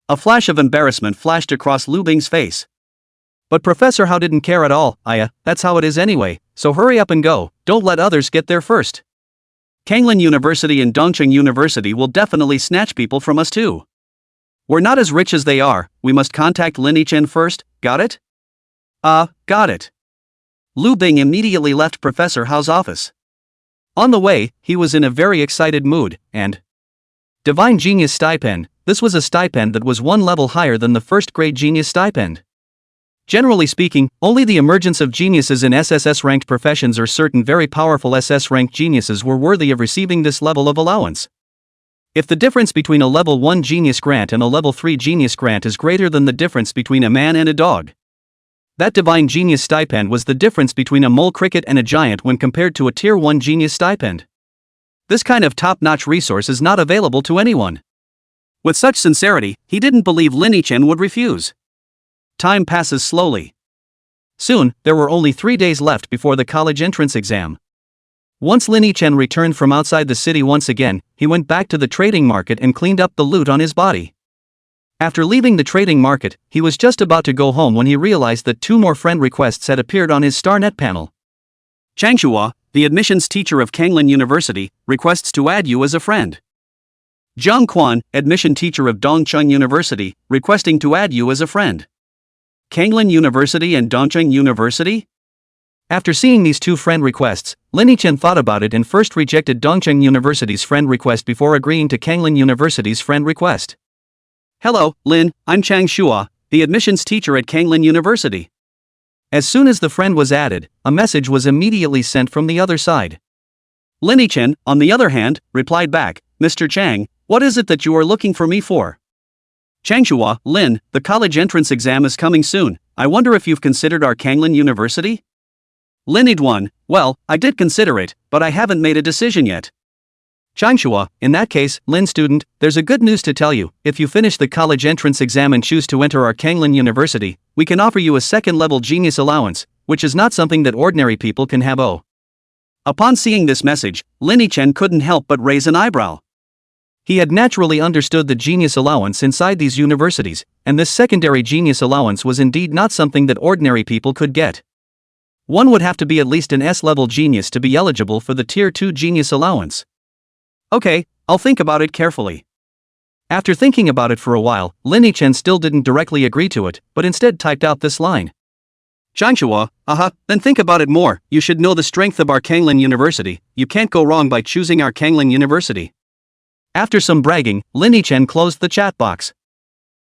A flash of embarrassment flashed across Lu Bing's face. But Professor Hao didn't care at all. That's how it is anyway, so hurry up and go, don't let others get there first. Kanglin University and Dongcheng University will definitely snatch people from us too. We're not as rich as they are, we must contact Lin Yichen first, got it? Got it. Lu Bing immediately left Professor Hao's office. On the way, he was in a very excited mood, and Divine Genius Stipend, this was a stipend that was one level higher than the first grade genius stipend. Generally speaking, only the emergence of geniuses in SSS-ranked professions or certain very powerful SS-ranked geniuses were worthy of receiving this level of allowance. If the difference between a level 1 genius grant and a level 3 genius grant is greater than the difference between a man and a dog, that divine genius stipend was the difference between a mole cricket and a giant when compared to a tier 1 genius stipend. This kind of top-notch resource is not available to anyone. With such sincerity, he didn't believe Lin Yichen would refuse. Time passes slowly. Soon, there were only 3 days left before the college entrance exam. Once Lin Yichen returned from outside the city once again, he went back to the trading market and cleaned up the loot on his body. After leaving the trading market, he was just about to go home when he realized that 2 more friend requests had appeared on his StarNet panel. Chang Shua, the admissions teacher of Kanglin University, requests to add you as a friend. Zhang Quan, admission teacher of Dongcheng University, requesting to add you as a friend. Kanglin University and Dongcheng University? After seeing these 2 friend requests, Lin Yichen thought about it and first rejected Dongcheng University's friend request before agreeing to Kanglin University's friend request. Hello, Lin, I'm Chang Shua, the admissions teacher at Kanglin University. As soon as the friend was added, a message was immediately sent from the other side. Lin Yichen, on the other hand, replied back, Mr. Chang, what is it that you are looking for me for? Changshua, Lin, the college entrance exam is coming soon, I wonder if you've considered our Kanglin University? Lin Yidwan, well, I did consider it, but I haven't made a decision yet. Changshua, in that case, Lin student, there's a good news to tell you, if you finish the college entrance exam and choose to enter our Kanglin University, we can offer you a second-level genius allowance, which is not something that ordinary people can have. Upon seeing this message, Lin Yichen couldn't help but raise an eyebrow. He had naturally understood the genius allowance inside these universities, and this secondary genius allowance was indeed not something that ordinary people could get. One would have to be at least an S-level genius to be eligible for the Tier 2 genius allowance. Okay, I'll think about it carefully. After thinking about it for a while, Lin Yichen still didn't directly agree to it, but instead typed out this line. Changshua, then think about it more, you should know the strength of our Kanglin University, you can't go wrong by choosing our Kanglin University. After some bragging, Lin Yichen closed the chat box.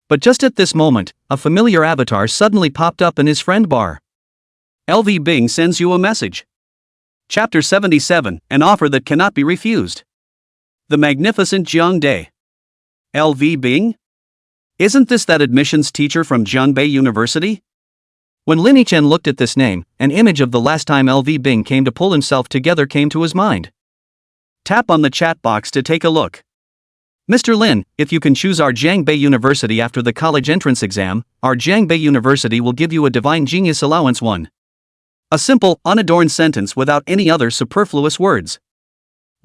But just at this moment, a familiar avatar suddenly popped up in his friend bar. LV Bing sends you a message. Chapter 77, an offer that cannot be refused. The magnificent Jiang Day. LV Bing? Isn't this that admissions teacher from Jianbei University? When Lin Yichen looked at this name, an image of the last time LV Bing came to pull himself together came to his mind. Tap on the chat box to take a look. Mr. Lin, if you can choose our Jiangbei University after the college entrance exam, our Jiangbei University will give you a Divine Genius Allowance 1. A simple, unadorned sentence without any other superfluous words.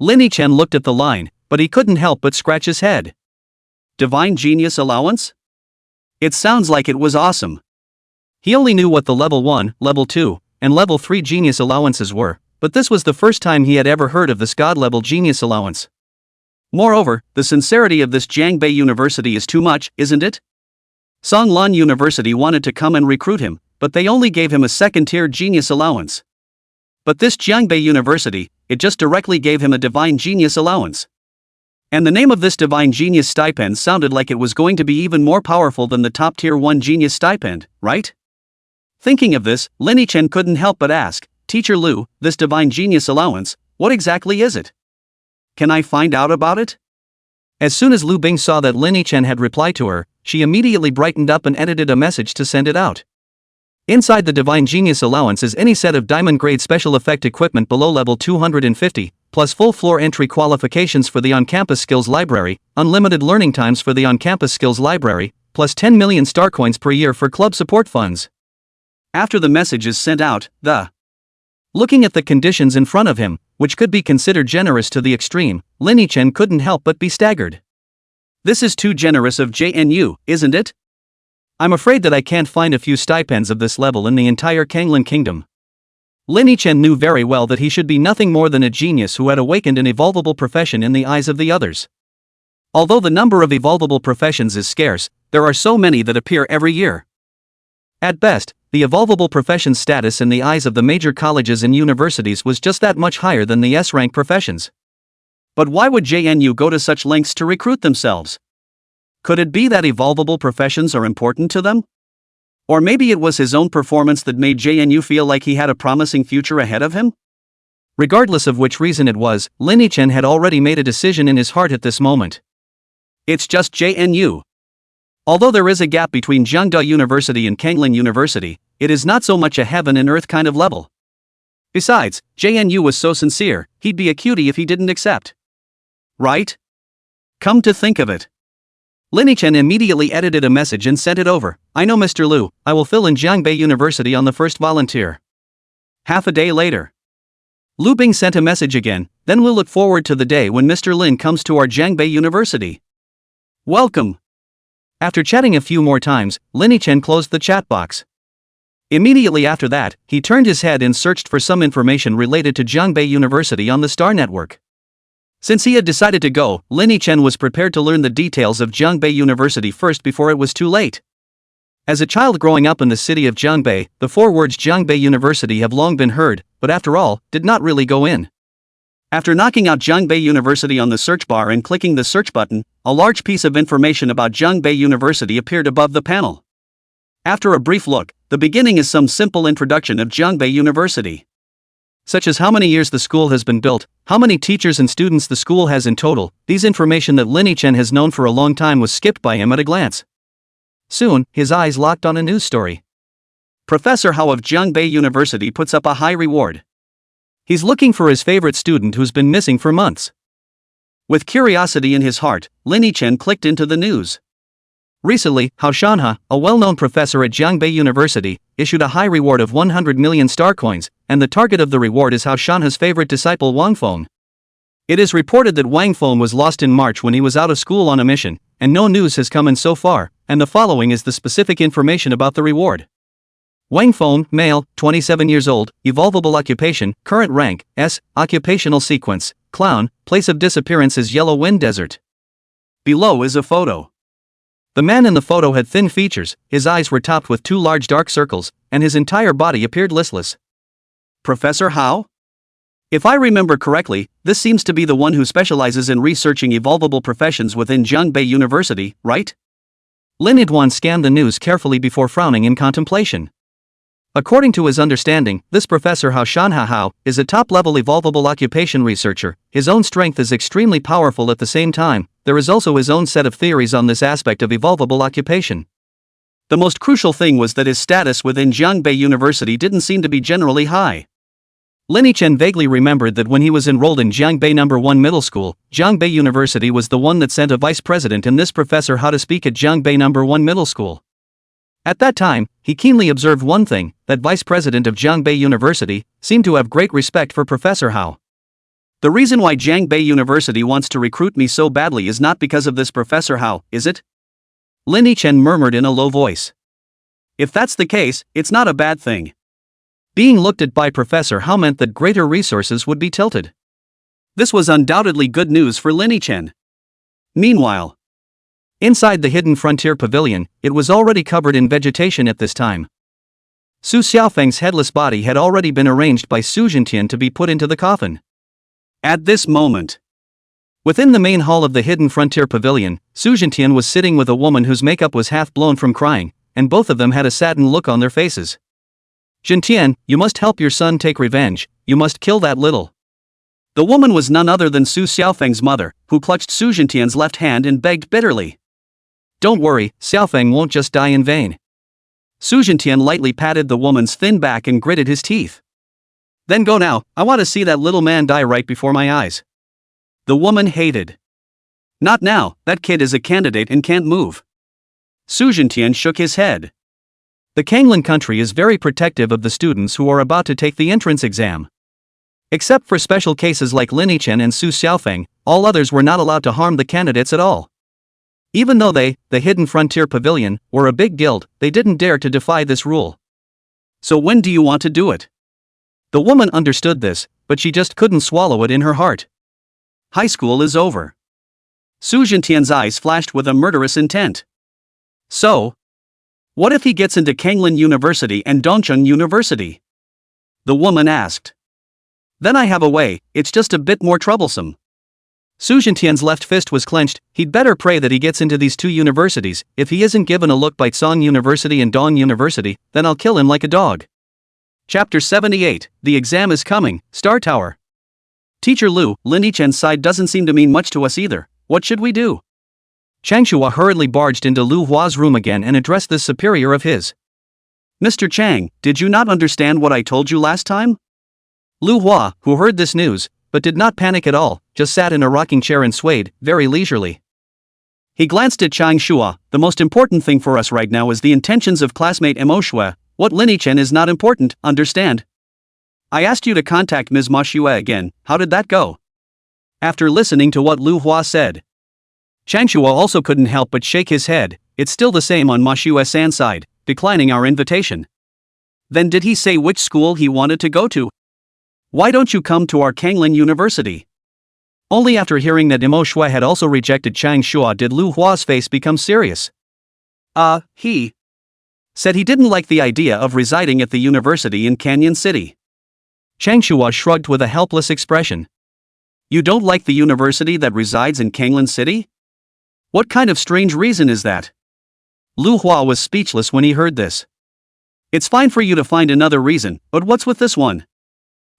Lin Yichen looked at the line, but he couldn't help but scratch his head. Divine Genius Allowance? It sounds like it was awesome. He only knew what the level 1, level 2, and level 3 genius allowances were, but this was the first time he had ever heard of this God-level genius allowance. Moreover, the sincerity of this Jiangbei University is too much, isn't it? Songlan University wanted to come and recruit him, but they only gave him a second-tier genius allowance. But this Jiangbei University, it just directly gave him a divine genius allowance. And the name of this divine genius stipend sounded like it was going to be even more powerful than the top tier 1 genius stipend, right? Thinking of this, Lin Chen couldn't help but ask, Teacher Lu, this divine genius allowance, what exactly is it? Can I find out about it? As soon as Lu Bing saw that Lin Chen had replied to her, she immediately brightened up and edited a message to send it out. Inside the divine genius allowance is any set of diamond grade special effect equipment below level 250, plus full floor entry qualifications for the on-campus skills library, unlimited learning times for the on-campus skills library, plus 10 million star coins per year for club support funds. After the message is sent out, looking at the conditions in front of him, which could be considered generous to the extreme, Lin Chen couldn't help but be staggered. This is too generous of JNU, isn't it? I'm afraid that I can't find a few stipends of this level in the entire Kanglin Kingdom. Lin Chen knew very well that he should be nothing more than a genius who had awakened an evolvable profession in the eyes of the others. Although the number of evolvable professions is scarce, there are so many that appear every year. At best, the evolvable profession's status in the eyes of the major colleges and universities was just that much higher than the S-rank professions. But why would JNU go to such lengths to recruit themselves? Could it be that evolvable professions are important to them? Or maybe it was his own performance that made JNU feel like he had a promising future ahead of him? Regardless of which reason it was, Lin Chen had already made a decision in his heart at this moment. It's just JNU. Although there is a gap between Jiangda University and Kanglin University, it is not so much a heaven and earth kind of level. Besides, JNU was so sincere, he'd be a cutie if he didn't accept. Right? Come to think of it. Lin Chen immediately edited a message and sent it over. I know Mr. Lu, I will fill in Jiangbei University on the first volunteer. Half a day later. Lu Bing sent a message again, then we'll look forward to the day when Mr. Lin comes to our Jiangbei University. Welcome. After chatting a few more times, Lin Chen closed the chat box. Immediately after that, he turned his head and searched for some information related to Jiangbei University on the Star Network. Since he had decided to go, Lin Chen was prepared to learn the details of Jiangbei University first before it was too late. As a child growing up in the city of Jiangbei, the 4 words Jiangbei University have long been heard, but after all, did not really go in. After knocking out Jiangbei University on the search bar and clicking the search button, a large piece of information about Jiangbei University appeared above the panel. After a brief look, the beginning is some simple introduction of Jiangbei University. Such as how many years the school has been built, how many teachers and students the school has in total. These information that Lin Chen has known for a long time was skipped by him at a glance. Soon, his eyes locked on a news story. Professor Hao of Jiangbei University puts up a high reward. He's looking for his favorite student who's been missing for months. With curiosity in his heart, Lin Chen clicked into the news. Recently, Hao Shanha, a well-known professor at Jiangbei University, issued a high reward of 100 million star coins, and the target of the reward is Hao Shanha's favorite disciple Wang Feng. It is reported that Wang Feng was lost in March when he was out of school on a mission, and no news has come in so far, and the following is the specific information about the reward. Wang Feng, male, 27 years old, evolvable occupation, current rank, S, occupational sequence, clown, place of disappearance is Yellow Wind Desert. Below is a photo. The man in the photo had thin features, his eyes were topped with 2 large dark circles, and his entire body appeared listless. Professor Hao? If I remember correctly, this seems to be the one who specializes in researching evolvable professions within Jiangbei University, right? Lin Yidwan scanned the news carefully before frowning in contemplation. According to his understanding, this Professor Hao Shanha Hao is a top-level evolvable occupation researcher. His own strength is extremely powerful at the same time. There is also his own set of theories on this aspect of evolvable occupation. The most crucial thing was that his status within Jiangbei University didn't seem to be generally high. Lin Chen vaguely remembered that when he was enrolled in Jiangbei No. 1 Middle School, Jiangbei University was the one that sent a vice president and this professor how to speak at Jiangbei No. 1 Middle School. At that time, he keenly observed one thing, that vice president of Jiangbei University seemed to have great respect for Professor Hao. The reason why Jiangbei University wants to recruit me so badly is not because of this Professor Hao, is it? Lin Chen murmured in a low voice. If that's the case, it's not a bad thing. Being looked at by Professor Hao meant that greater resources would be tilted. This was undoubtedly good news for Lin Chen. Meanwhile, inside the Hidden Frontier Pavilion, it was already covered in vegetation at this time. Su Xiaofeng's headless body had already been arranged by Su Jintian to be put into the coffin. At this moment, within the main hall of the Hidden Frontier Pavilion, Su Jintian was sitting with a woman whose makeup was half blown from crying, and both of them had a saddened look on their faces. Jintian, you must help your son take revenge, you must kill that little. The woman was none other than Su Xiaofeng's mother, who clutched Su Jintian's left hand and begged bitterly. Don't worry, Xiaofeng won't just die in vain. Su Jintian lightly patted the woman's thin back and gritted his teeth. Then go now, I want to see that little man die right before my eyes. The woman hated. Not now, that kid is a candidate and can't move. Su Jintian shook his head. The Kanglan country is very protective of the students who are about to take the entrance exam. Except for special cases like Lin Yichen and Su Xiaofeng, all others were not allowed to harm the candidates at all. Even though they, the Hidden Frontier Pavilion, were a big guild, they didn't dare to defy this rule. So when do you want to do it? The woman understood this, but she just couldn't swallow it in her heart. High school is over. Su Jintian's eyes flashed with a murderous intent. So, what if he gets into Kanglan University and Dongcheng University? The woman asked. Then I have a way, it's just a bit more troublesome. Su Jintian's left fist was clenched. He'd better pray that he gets into these two universities. If he isn't given a look by Song University and Dong University, then I'll kill him like a dog. Chapter 78, The Exam is Coming, Star Tower. Teacher Lu, Lin Yichen's side doesn't seem to mean much to us either. What should we do? Chang Shua hurriedly barged into Lu Hua's room again and addressed this superior of his. Mr. Chang, did you not understand what I told you last time? Lu Hua, who heard this news, but did not panic at all, just sat in a rocking chair and swayed, very leisurely. He glanced at Chang Shua. The most important thing for us right now is the intentions of classmate Mo Shue. What Lin Yichen is not important, understand? I asked you to contact Ms. Ma Shue again, how did that go? After listening to what Lu Hua said, Chang Shua also couldn't help but shake his head. It's still the same on Ma Shue-san's side, declining our invitation. Then did he say which school he wanted to go to? Why don't you come to our Kanglan University? Only after hearing that Mo Shue had also rejected Chang Shua did Lu Hua's face become serious. He said he didn't like the idea of residing at the university in Canyon City. Chang Shua shrugged with a helpless expression. You don't like the university that resides in Kanglan City? What kind of strange reason is that? Lu Hua was speechless when he heard this. It's fine for you to find another reason, but what's with this one?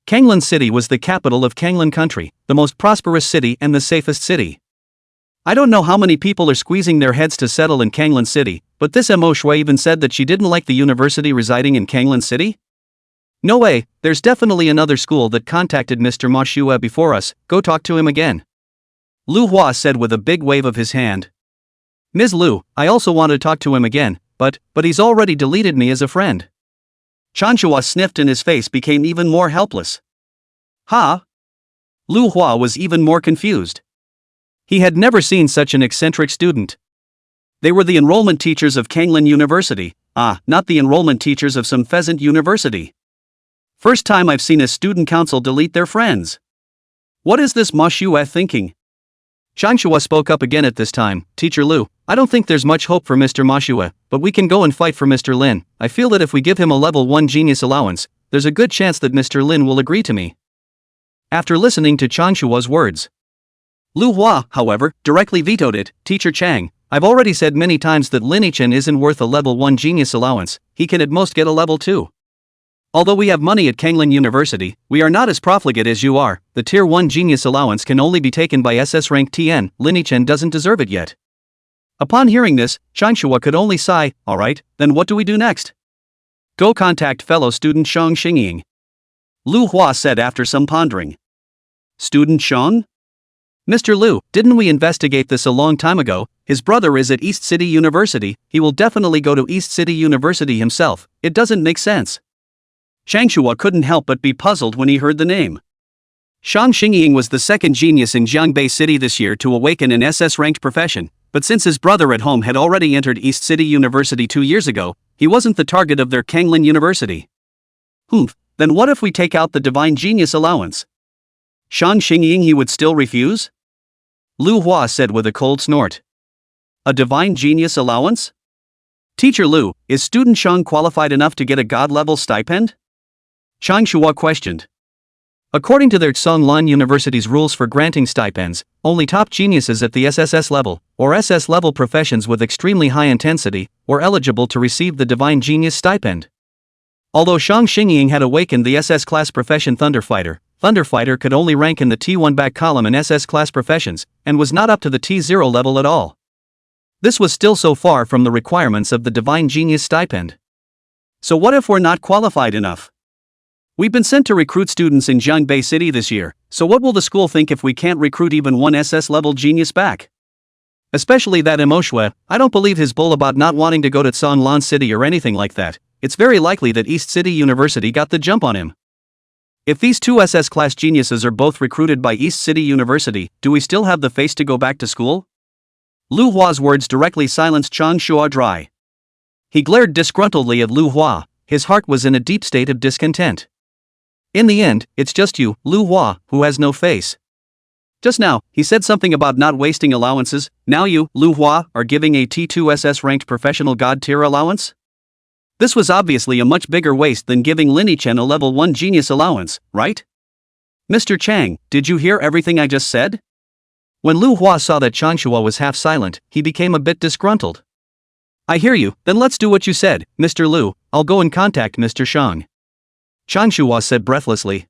Kanglan City was the capital of Kanglan Country, the most prosperous city and the safest city. I don't know how many people are squeezing their heads to settle in Kanglan City, but this Mo Shue even said that she didn't like the university residing in Kanglan City? No way, there's definitely another school that contacted Mr. Ma Shue before us, go talk to him again. Lu Hua said with a big wave of his hand. Ms. Lu, I also want to talk to him again, but he's already deleted me as a friend. Chang Shua sniffed and his face became even more helpless. Huh? Lu Hua was even more confused. He had never seen such an eccentric student. They were the enrollment teachers of Kanglan University, not the enrollment teachers of some pheasant university. First time I've seen a student council delete their friends. What is this Ma Shue thinking? Chang Shua spoke up again at this time. Teacher Lu, I don't think there's much hope for Mr. Ma Shue, but we can go and fight for Mr. Lin. I feel that if we give him a level 1 genius allowance, there's a good chance that Mr. Lin will agree to me. After listening to Chang Shua's words, Lu Hua, however, directly vetoed it. Teacher Chang, I've already said many times that Lin Yichen isn't worth a level 1 genius allowance, he can at most get a level 2. Although we have money at Kanglan University, we are not as profligate as you are. The tier 1 genius allowance can only be taken by SS rank TN, Lin Yichen doesn't deserve it yet. Upon hearing this, Chang Shua could only sigh. Alright, then what do we do next? Go contact fellow student Shang Xingying. Lu Hua said after some pondering. Student Shang? Mr. Lu, didn't we investigate this a long time ago? His brother is at East City University, he will definitely go to East City University himself, it doesn't make sense. Chang Shua couldn't help but be puzzled when he heard the name. Shang Xingying was the second genius in Jiangbei City this year to awaken an SS-ranked profession, but since his brother at home had already entered East City University 2 years ago, he wasn't the target of their Kanglan University. Then what if we take out the divine genius allowance? Shang Xingying he would still refuse? Lu Hua said with a cold snort. A divine genius allowance? Teacher Lu, is student Shang qualified enough to get a god-level stipend? Chang Shua questioned. According to their Tsonglan University's rules for granting stipends, only top geniuses at the SSS level, or SS level professions with extremely high intensity, were eligible to receive the Divine Genius stipend. Although Shang Xingying had awakened the SS class profession Thunderfighter, Thunderfighter could only rank in the T1 back column in SS class professions, and was not up to the T0 level at all. This was still so far from the requirements of the Divine Genius stipend. So what if we're not qualified enough? We've been sent to recruit students in Jiangbei City this year, so what will the school think if we can't recruit even one SS-level genius back? Especially that Emoshue. I don't believe his bull about not wanting to go to Tsonglan City or anything like that. It's very likely that East City University got the jump on him. If these two SS-class geniuses are both recruited by East City University, do we still have the face to go back to school? Lu Hua's words directly silenced Chang Shua dry. He glared disgruntledly at Lu Hua. His heart was in a deep state of discontent. In the end, it's just you, Lu Hua, who has no face. Just now, he said something about not wasting allowances. Now you, Lu Hua, are giving a T2 SS ranked professional god tier allowance? This was obviously a much bigger waste than giving Lin Chen a level 1 genius allowance, right? Mr. Chang, did you hear everything I just said? When Lu Hua saw that Chang Shua was half silent, he became a bit disgruntled. I hear you, then let's do what you said, Mr. Lu. I'll go and contact Mr. Shang. Chang Shua said breathlessly.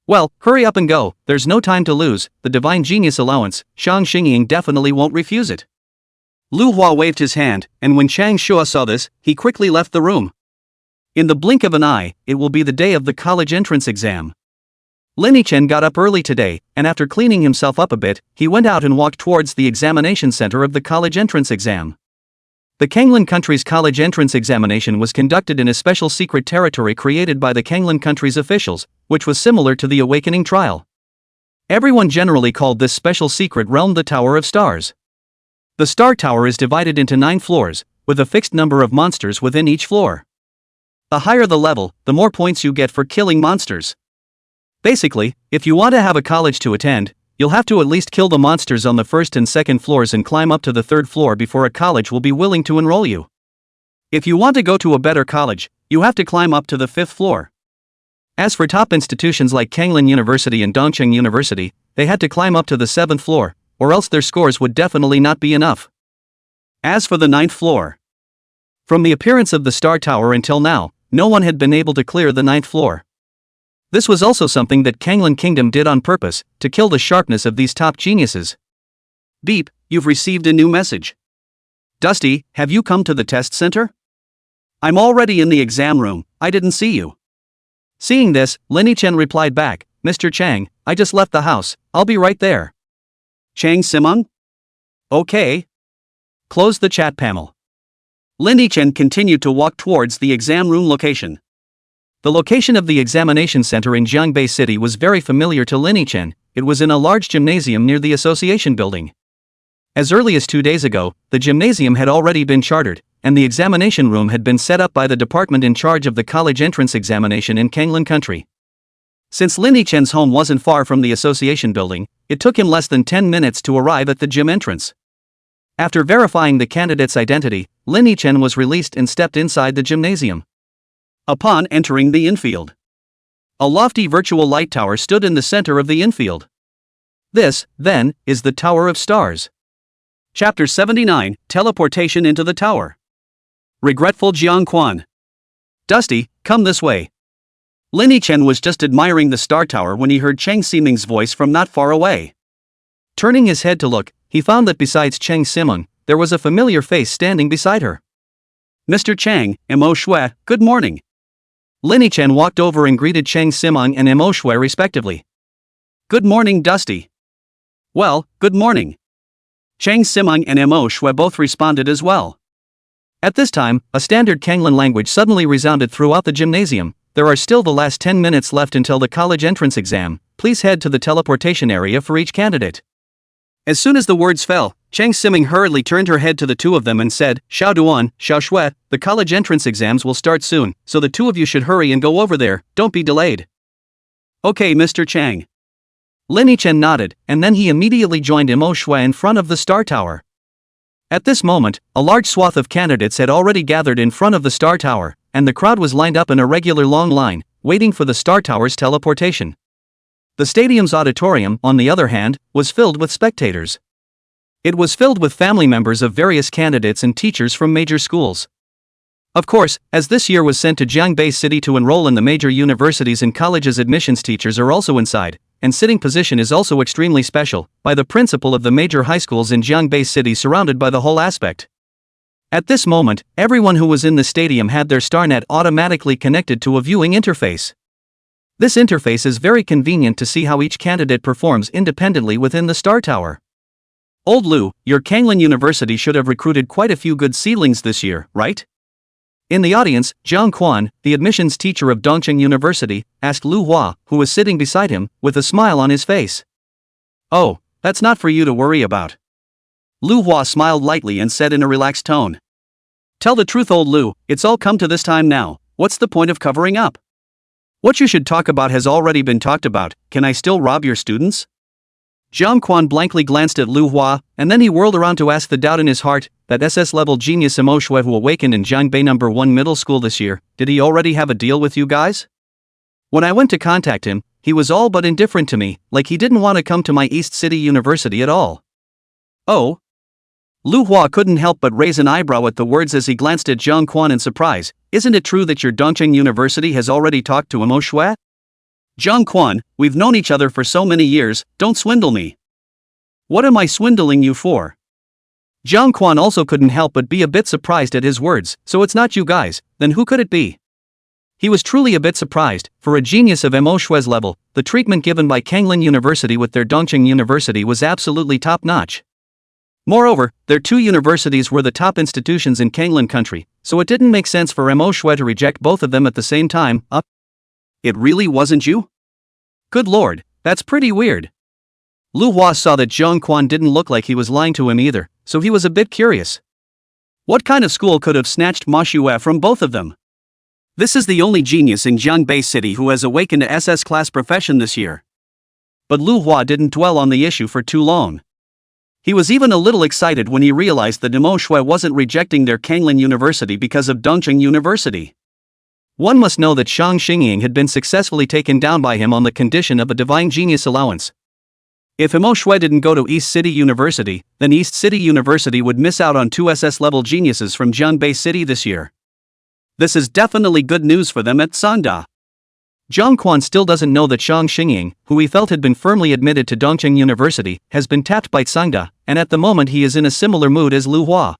Well, hurry up and go, there's no time to lose. The Divine Genius allowance, Shang Xingying definitely won't refuse it. Lu Hua waved his hand, and when Chang Shua saw this, he quickly left the room. In the blink of an eye, it will be the day of the college entrance exam. Lin Chen got up early today, and after cleaning himself up a bit, he went out and walked towards the examination center of the college entrance exam. The Kanglan country's college entrance examination was conducted in a special secret territory created by the Kanglan country's officials, which was similar to the Awakening trial. Everyone generally called this special secret realm the Tower of Stars. The Star Tower is divided into 9 floors, with a fixed number of monsters within each floor. The higher the level, the more points you get for killing monsters. Basically, if you want to have a college to attend, you'll have to at least kill the monsters on the first and second floors and climb up to the 3rd floor before a college will be willing to enroll you. If you want to go to a better college, you have to climb up to the 5th floor. As for top institutions like Kanglan University and Dongcheng University, they had to climb up to the 7th floor, or else their scores would definitely not be enough. As for the 9th floor, from the appearance of the Star Tower until now, no one had been able to clear the 9th floor. This was also something that Kanglan Kingdom did on purpose, to kill the sharpness of these top geniuses. Beep, you've received a new message. Dusty, have you come to the test center? I'm already in the exam room, I didn't see you. Seeing this, Lin Chen replied back, Mr. Chang, I just left the house, I'll be right there. Chang Simon? Okay. Close the chat panel. Lin Chen continued to walk towards the exam room location. The location of the examination center in Jiangbei City was very familiar to Lin Chen. It was in a large gymnasium near the association building. As early as 2 days ago, the gymnasium had already been chartered, and the examination room had been set up by the department in charge of the college entrance examination in Kanglan country. Since Lin Chen's home wasn't far from the association building, it took him less than 10 minutes to arrive at the gym entrance. After verifying the candidate's identity, Lin Chen was released and stepped inside the gymnasium. Upon entering the infield, a lofty virtual light tower stood in the center of the infield. This, then, is the Tower of Stars. Chapter 79, Teleportation into the Tower. Regretful Jiang Quan. Dusty, come this way. Lin Chen was just admiring the Star Tower when he heard Cheng Siming's voice from not far away. Turning his head to look, he found that besides Cheng Siming, there was a familiar face standing beside her. Mr. Chang, Mo Shui, good morning. Lin Chen walked over and greeted Cheng Siming and Mo Shui respectively. Good morning, Dusty. Well, good morning. Cheng Siming and Mo Shui both responded as well. At this time, a standard Kanglan language suddenly resounded throughout the gymnasium. There are still the last 10 minutes left until the college entrance exam. Please head to the teleportation area for each candidate. As soon as the words fell, Cheng Siming hurriedly turned her head to the two of them and said, Xiao Duan, Xiao Shui, the college entrance exams will start soon, so the two of you should hurry and go over there, don't be delayed. Okay, Mr. Chang. Lin Chen nodded, and then he immediately joined Mo Shui in front of the Star Tower. At this moment, a large swath of candidates had already gathered in front of the Star Tower, and the crowd was lined up in a regular long line, waiting for the Star Tower's teleportation. The stadium's auditorium, on the other hand, was filled with spectators. It was filled with family members of various candidates and teachers from major schools. Of course, as this year was sent to Jiangbei City to enroll in the major universities and colleges, admissions teachers are also inside, and sitting position is also extremely special, by the principal of the major high schools in Jiangbei City, surrounded by the whole aspect. At this moment, everyone who was in the stadium had their StarNet automatically connected to a viewing interface. This interface is very convenient to see how each candidate performs independently within the Star Tower. Old Lu, your Kanglin University should have recruited quite a few good seedlings this year, right? In the audience, Zhang Quan, the admissions teacher of Dongqing University, asked Lu Hua, who was sitting beside him, with a smile on his face. Oh, that's not for you to worry about. Lu Hua smiled lightly and said in a relaxed tone. Tell the truth, old Lu, it's all come to this time now, what's the point of covering up? What you should talk about has already been talked about, can I still rob your students? Zhang Quan blankly glanced at Lu Hua, and then he whirled around to ask the doubt in his heart, that SS-level genius Mo Shui who awakened in Jiangbei No. 1 middle school this year, did he already have a deal with you guys? When I went to contact him, he was all but indifferent to me, like he didn't want to come to my East City University at all. Oh? Lu Hua couldn't help but raise an eyebrow at the words as he glanced at Zhang Quan in surprise. Isn't it true that your Dongqing University has already talked to Mo Shui? Zhang Quan, we've known each other for so many years, don't swindle me. What am I swindling you for? Zhang Quan also couldn't help but be a bit surprised at his words. So it's not you guys, then who could it be? He was truly a bit surprised. For a genius of Mo Shui's level, the treatment given by Kanglin University with their Dongqing University was absolutely top-notch. Moreover, their two universities were the top institutions in Kanglin country, so it didn't make sense for Mo Shui to reject both of them at the same time. It really wasn't you? Good lord, that's pretty weird. Lu Hua saw that Zhang Quan didn't look like he was lying to him either, so he was a bit curious. What kind of school could have snatched Ma Shui from both of them? This is the only genius in Jiangbei City who has awakened to SS class profession this year. But Lu Hua didn't dwell on the issue for too long. He was even a little excited when he realized that Mo Shui wasn't rejecting their Kanglin University because of Dongqing University. One must know that Shang Xingying had been successfully taken down by him on the condition of a divine genius allowance. If Mo Shui didn't go to East City University, then East City University would miss out on two SS-level geniuses from Jiangbei City this year. This is definitely good news for them at Sangda. Zhang Quan still doesn't know that Shang Xingying, who he felt had been firmly admitted to Dongqing University, has been tapped by Sangda, and at the moment he is in a similar mood as Lu Hua.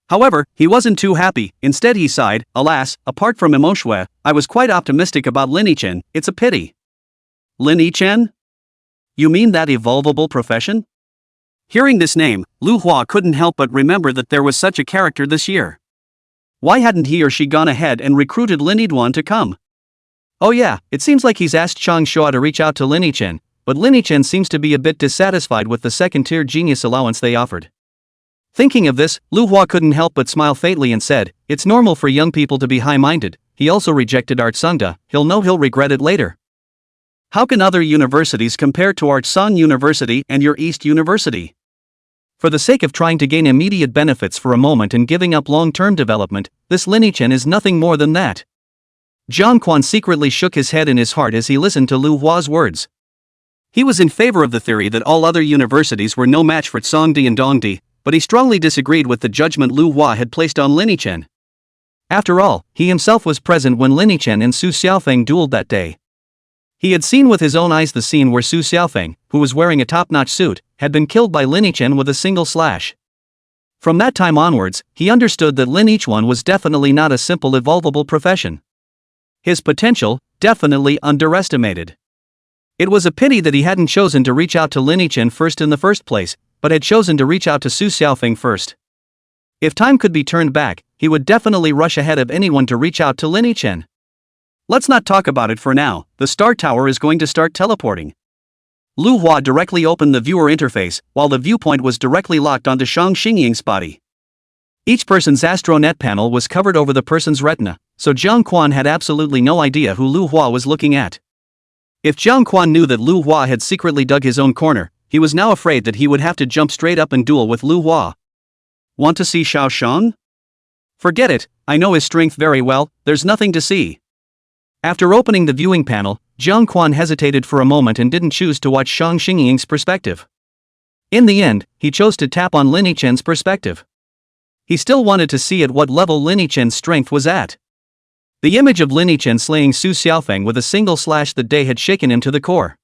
However, he wasn't too happy. Instead he sighed, alas, apart from Mo Shui, I was quite optimistic about Lin Yichen, it's a pity. Lin Yichen? You mean that evolvable profession? Hearing this name, Lu Hua couldn't help but remember that there was such a character this year. Why hadn't he or she gone ahead and recruited Lin Yiduan to come? Oh yeah, it seems like he's asked Chang Shua to reach out to Lin Yichen, but Lin Yichen seems to be a bit dissatisfied with the second-tier genius allowance they offered. Thinking of this, Lu Hua couldn't help but smile faintly and said, it's normal for young people to be high-minded. He also rejected Art Sangda, he'll know he'll regret it later. How can other universities compare to Art Sang University and your East University? For the sake of trying to gain immediate benefits for a moment and giving up long-term development, this Lin Yichen is nothing more than that. Zhang Quan secretly shook his head in his heart as he listened to Lu Hua's words. He was in favor of the theory that all other universities were no match for Songdi and Dongdi, but he strongly disagreed with the judgment Lu Hua had placed on Lin Yichen. After all, he himself was present when Lin Yichen and Su Xiaofeng dueled that day. He had seen with his own eyes the scene where Su Xiaofeng, who was wearing a top-notch suit, had been killed by Lin Yichen with a single slash. From that time onwards, he understood that Lin Yichen was definitely not a simple evolvable profession. His potential, definitely underestimated. It was a pity that he hadn't chosen to reach out to Lin Yichen first in the first place, but had chosen to reach out to Su Xiaofeng first. If time could be turned back, he would definitely rush ahead of anyone to reach out to Lin Yichen. Let's not talk about it for now, the Star Tower is going to start teleporting. Lu Hua directly opened the viewer interface, while the viewpoint was directly locked onto Shang Xingying's body. Each person's astronet panel was covered over the person's retina, so Zhang Quan had absolutely no idea who Lu Hua was looking at. If Zhang Quan knew that Lu Hua had secretly dug his own corner, he was now afraid that he would have to jump straight up and duel with Lu Hua. Want to see Xiao Shang? Forget it, I know his strength very well, there's nothing to see. After opening the viewing panel, Jiang Quan hesitated for a moment and didn't choose to watch Shang Xingying's perspective. In the end, he chose to tap on Lin Yichen's perspective. He still wanted to see at what level Lin Yichen's strength was at. The image of Lin Yichen slaying Su Xiaofeng with a single slash that day had shaken him to the core.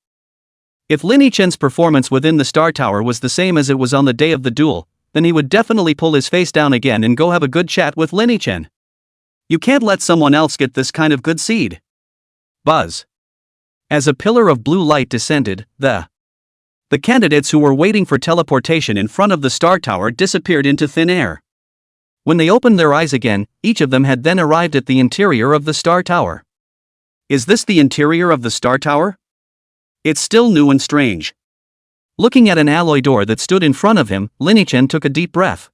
If Lin Yichen's performance within the Star Tower was the same as it was on the day of the duel, then he would definitely pull his face down again and go have a good chat with Lin Yichen. You can't let someone else get this kind of good seed. Buzz. As a pillar of blue light descended, the candidates who were waiting for teleportation in front of the Star Tower disappeared into thin air. When they opened their eyes again, each of them had then arrived at the interior of the Star Tower. Is this the interior of the Star Tower? It's still new and strange. Looking at an alloy door that stood in front of him, Lin Yichen took a deep breath.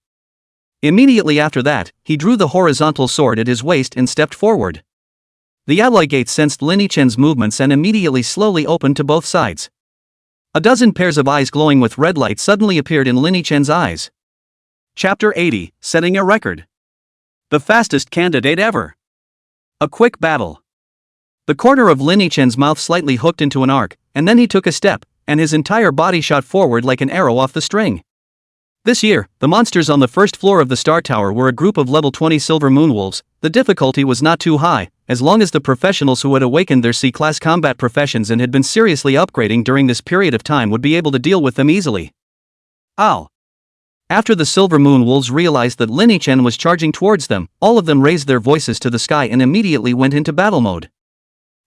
Immediately after that, he drew the horizontal sword at his waist and stepped forward. The alloy gate sensed Lin Yichen's movements and immediately slowly opened to both sides. A dozen pairs of eyes glowing with red light suddenly appeared in Lin Yichen's eyes. Chapter 80, Setting a Record. The fastest candidate ever. A quick battle. The corner of Lin Yichen's mouth slightly hooked into an arc, and then he took a step, and his entire body shot forward like an arrow off the string. This year, the monsters on the first floor of the Star Tower were a group of level 20 Silver Moon Wolves. The difficulty was not too high, as long as the professionals who had awakened their C-class combat professions and had been seriously upgrading during this period of time would be able to deal with them easily. Ow! After the Silver Moon Wolves realized that Lin Yichen was charging towards them, all of them raised their voices to the sky and immediately went into battle mode.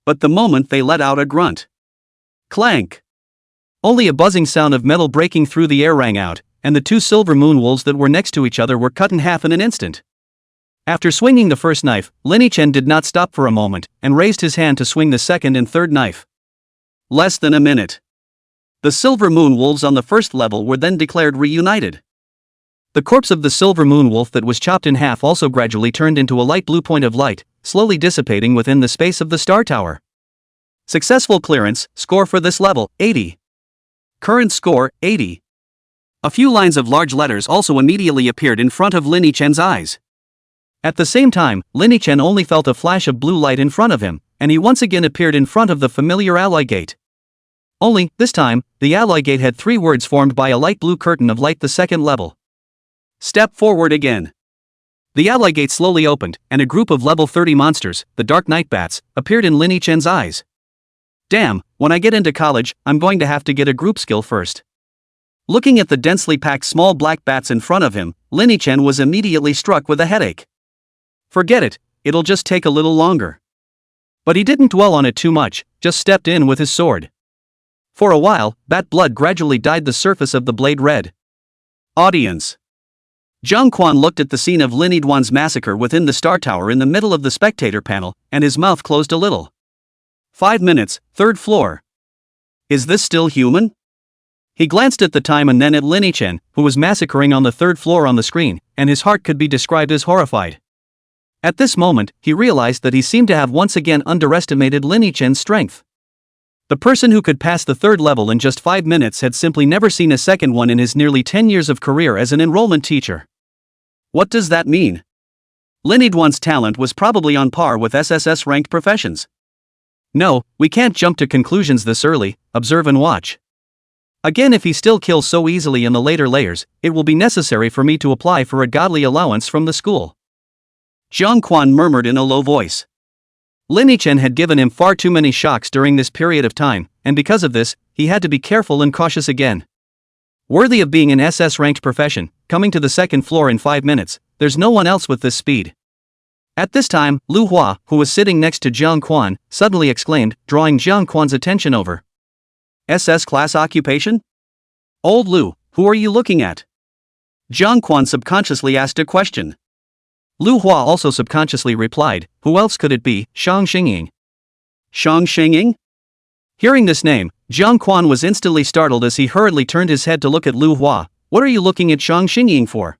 But the moment they let out a grunt. Clank! Only a buzzing sound of metal breaking through the air rang out, and the two Silver Moon Wolves that were next to each other were cut in half in an instant. After swinging the first knife, Lin Yichen did not stop for a moment, and raised his hand to swing the second and third knife. Less than a minute. The Silver Moon Wolves on the first level were then declared reunited. The corpse of the Silver Moon Wolf that was chopped in half also gradually turned into a light blue point of light, slowly dissipating within the space of the Star Tower. Successful clearance, score for this level, 80. Current score, 80. A few lines of large letters also immediately appeared in front of Lin Yichen's eyes. At the same time, Lin Yichen only felt a flash of blue light in front of him, and he once again appeared in front of the familiar alloy gate. Only, this time, the alloy gate had 3 words formed by a light blue curtain of light the second level. Step forward again. The alloy gate slowly opened, and a group of level 30 monsters, the Dark Night Bats, appeared in Lin Yichen's eyes. Damn, when I get into college, I'm going to have to get a group skill first. Looking at the densely packed small black bats in front of him, Lin Yichen was immediately struck with a headache. Forget it, it'll just take a little longer. But he didn't dwell on it too much, just stepped in with his sword. For a while, bat blood gradually dyed the surface of the blade red. Audience. Jiang Quan looked at the scene of Lin Yidwan's massacre within the Star Tower in the middle of the spectator panel, and his mouth closed a little. 5 minutes, 3rd floor. Is this still human? He glanced at the time and then at Lin Yichen, who was massacring on the 3rd floor on the screen, and his heart could be described as horrified. At this moment, he realized that he seemed to have once again underestimated Lin Yichen's strength. The person who could pass the 3rd level in just 5 minutes had simply never seen a second one in his nearly 10 years of career as an enrollment teacher. What does that mean? Lin Yidwan's talent was probably on par with SSS-ranked professions. No, we can't jump to conclusions this early, observe and watch. Again, if he still kills so easily in the later layers, it will be necessary for me to apply for a godly allowance from the school. Jiang Quan murmured in a low voice. Lin Yichen had given him far too many shocks during this period of time, and because of this, he had to be careful and cautious again. Worthy of being an SS-ranked profession, coming to the 2nd floor in 5 minutes, there's no one else with this speed. At this time, Lu Hua, who was sitting next to Jiang Quan, suddenly exclaimed, drawing Jiang Quan's attention over. SS class occupation? Old Lu, who are you looking at? Jiang Quan subconsciously asked a question. Lu Hua also subconsciously replied, who else could it be, Shang Xingying. Shang Xingying? Hearing this name, Jiang Quan was instantly startled as he hurriedly turned his head to look at Lu Hua. What are you looking at Shang Xingying for?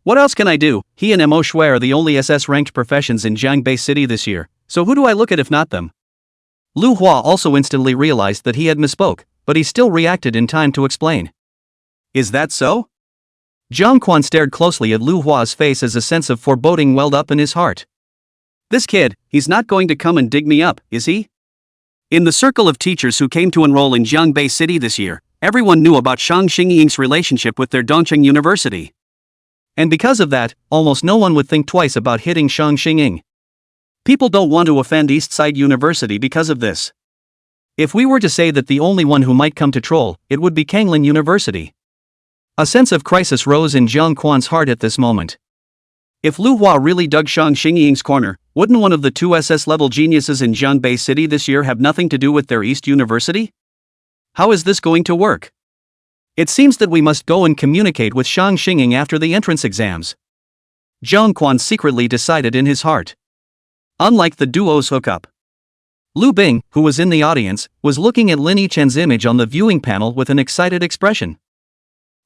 What else can I do? He and Mo Shui are the only SS-ranked professions in Jiangbei City this year, so who do I look at if not them? Lu Hua also instantly realized that he had misspoke, but he still reacted in time to explain. Is that so? Jiang Quan stared closely at Lu Hua's face as a sense of foreboding welled up in his heart. This kid, he's not going to come and dig me up, is he? In the circle of teachers who came to enroll in Jiangbei City this year, everyone knew about Shang Xingying's relationship with their Dongqing University. And because of that, almost no one would think twice about hitting Shang Xingying. People don't want to offend Eastside University because of this. If we were to say that the only one who might come to troll, it would be Kanglin University. A sense of crisis rose in Jiang Quan's heart at this moment. If Lu Hua really dug Shang Xingying's corner, wouldn't one of the two SS-level geniuses in Jiangbei City this year have nothing to do with their East University? How is this going to work? It seems that we must go and communicate with Shang Xingying after the entrance exams. Jiang Quan secretly decided in his heart. Unlike the duo's hookup, Lu Bing, who was in the audience, was looking at Lin Yichen's image on the viewing panel with an excited expression.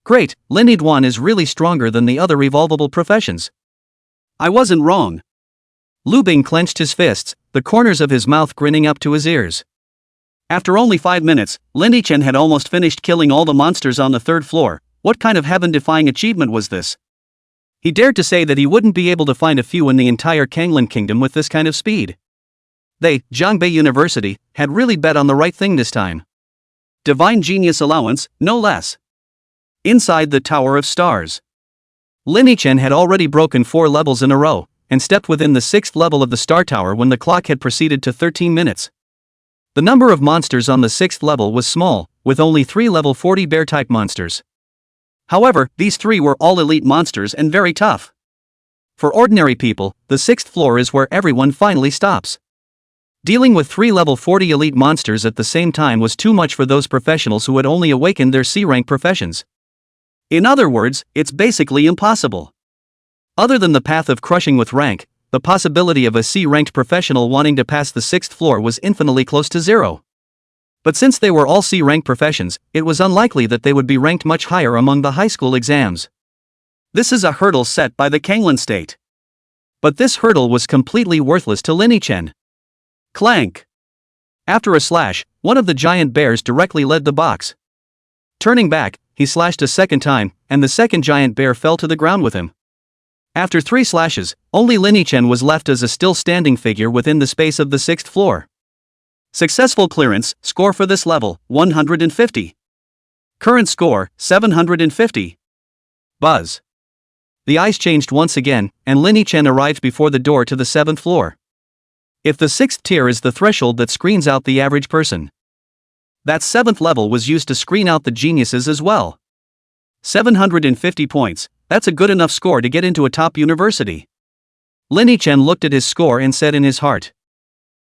Great, Lin Yiduan is really stronger than the other evolvable professions. I wasn't wrong. Lu Bing clenched his fists, the corners of his mouth grinning up to his ears. After only 5 minutes, Lin Yichen had almost finished killing all the monsters on the 3rd floor. What kind of heaven-defying achievement was this? He dared to say that he wouldn't be able to find a few in the entire Kanglin kingdom with this kind of speed. They, Jiangbei University, had really bet on the right thing this time. Divine genius allowance, no less. Inside the Tower of Stars, Lin Yichen had already broken 4 levels in a row, and stepped within the 6th level of the Star Tower when the clock had proceeded to 13 minutes. The number of monsters on the 6th level was small, with only 3 level 40 bear-type monsters. However, these 3 were all elite monsters and very tough. For ordinary people, the 6th floor is where everyone finally stops. Dealing with 3 level 40 elite monsters at the same time was too much for those professionals who had only awakened their C-rank professions. In other words, it's basically impossible. Other than the path of crushing with rank, the possibility of a C-ranked professional wanting to pass the 6th floor was infinitely close to 0. But since they were all C-ranked professions, it was unlikely that they would be ranked much higher among the high school exams. This is a hurdle set by the Kanglin state. But this hurdle was completely worthless to Lin Yichen. Clank! After a slash, one of the giant bears directly led the box. Turning back, he slashed a second time, and the second giant bear fell to the ground with him. After 3 slashes, only Lin Yichen was left as a still-standing figure within the space of the 6th floor. Successful clearance, score for this level, 150. Current score, 750. Buzz. The eyes changed once again, and Lin Yichen arrived before the door to the 7th floor. If the 6th tier is the threshold that screens out the average person, that 7th level was used to screen out the geniuses as well. 750 points, that's a good enough score to get into a top university. Lin Yichen looked at his score and said in his heart.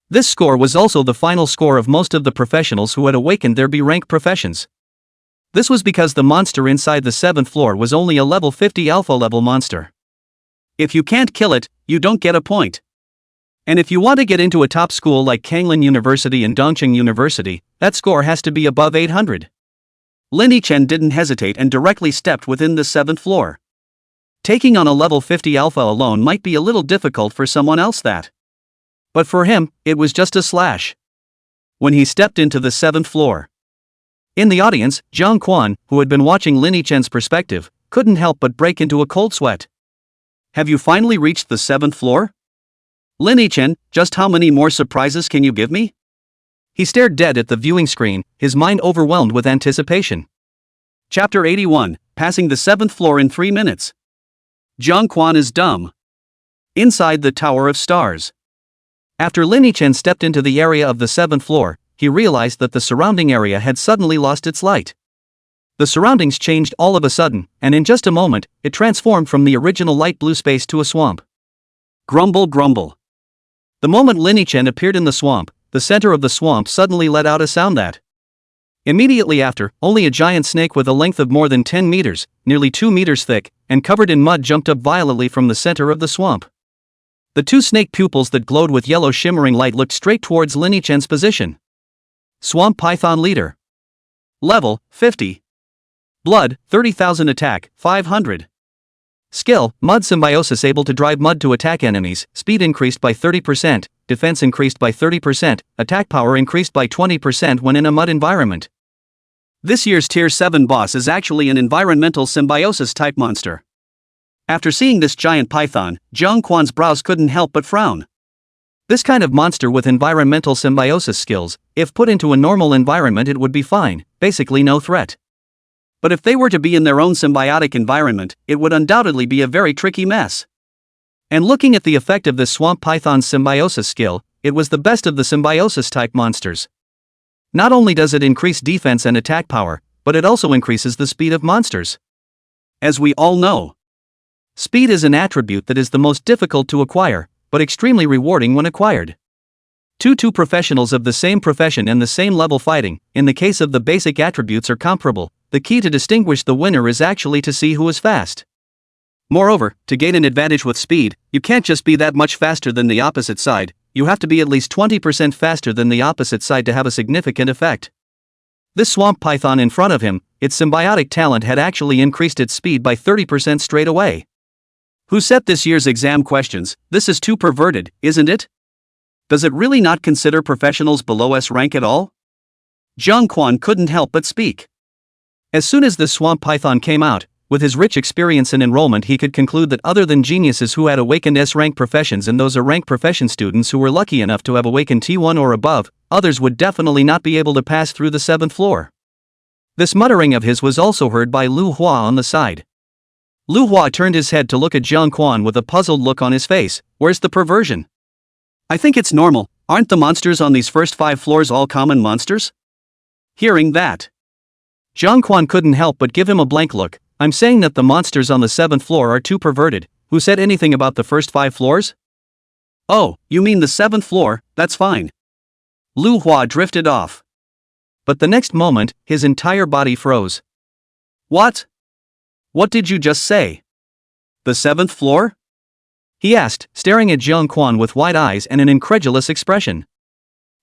This score was also the final score of most of the professionals who had awakened their B-rank professions. This was because the monster inside the 7th floor was only a level 50 alpha level monster. If you can't kill it, you don't get a point. And if you want to get into a top school like Kanglin University and Dongqing University, that score has to be above 800. Lin Yichen didn't hesitate and directly stepped within the 7th floor. Taking on a level 50 alpha alone might be a little difficult for someone else that. But for him, it was just a slash. When he stepped into the 7th floor. In the audience, Jiang Quan, who had been watching Lin Yichen's perspective, couldn't help but break into a cold sweat. Have you finally reached the 7th floor? Lin Yichen, just how many more surprises can you give me? He stared dead at the viewing screen, his mind overwhelmed with anticipation. Chapter 81, Passing the 7th floor in 3 minutes. Jiang Quan is dumb. Inside the Tower of Stars. After Lin Yichen stepped into the area of the 7th floor, he realized that the surrounding area had suddenly lost its light. The surroundings changed all of a sudden, and in just a moment, it transformed from the original light blue space to a swamp. Grumble, grumble. The moment Lin Yichen appeared in the swamp, the center of the swamp suddenly let out a sound that. Immediately after, only a giant snake with a length of more than 10 meters, nearly 2 meters thick, and covered in mud jumped up violently from the center of the swamp. The 2 snake pupils that glowed with yellow shimmering light looked straight towards Lin Yichen's position. Swamp Python Leader. Level, 50. Blood, 30,000. Attack, 500. Skill, Mud Symbiosis, able to drive mud to attack enemies, speed increased by 30%, defense increased by 30%, attack power increased by 20% when in a mud environment. This year's Tier 7 boss is actually an environmental symbiosis type monster. After seeing this giant python, Jiang Quan's brows couldn't help but frown. This kind of monster with environmental symbiosis skills, if put into a normal environment it would be fine, basically no threat. But if they were to be in their own symbiotic environment, it would undoubtedly be a very tricky mess. And looking at the effect of this swamp python's symbiosis skill, it was the best of the symbiosis-type monsters. Not only does it increase defense and attack power, but it also increases the speed of monsters. As we all know, speed is an attribute that is the most difficult to acquire, but extremely rewarding when acquired. Two professionals of the same profession and the same level fighting, in the case of the basic attributes are comparable, the key to distinguish the winner is actually to see who is fast. Moreover, to gain an advantage with speed, you can't just be that much faster than the opposite side, you have to be at least 20% faster than the opposite side to have a significant effect. This swamp python in front of him, its symbiotic talent had actually increased its speed by 30% straight away. Who set this year's exam questions? This is too perverted, isn't it? Does it really not consider professionals below S rank at all? Jiang Quan couldn't help but speak. As soon as this swamp python came out, with his rich experience in enrollment he could conclude that other than geniuses who had awakened S-rank professions and those A-rank profession students who were lucky enough to have awakened T1 or above, others would definitely not be able to pass through the 7th floor. This muttering of his was also heard by Lu Hua on the side. Lu Hua turned his head to look at Jiang Quan with a puzzled look on his face. Where's the perversion? I think it's normal, aren't the monsters on these first 5 floors all common monsters? Hearing that, Jiang Quan couldn't help but give him a blank look. I'm saying that the monsters on the 7th floor are too perverted. Who said anything about the first 5 floors? Oh, you mean the 7th floor, that's fine. Lu Hua drifted off. But the next moment, his entire body froze. What? What did you just say? The 7th floor? He asked, staring at Jiang Quan with wide eyes and an incredulous expression.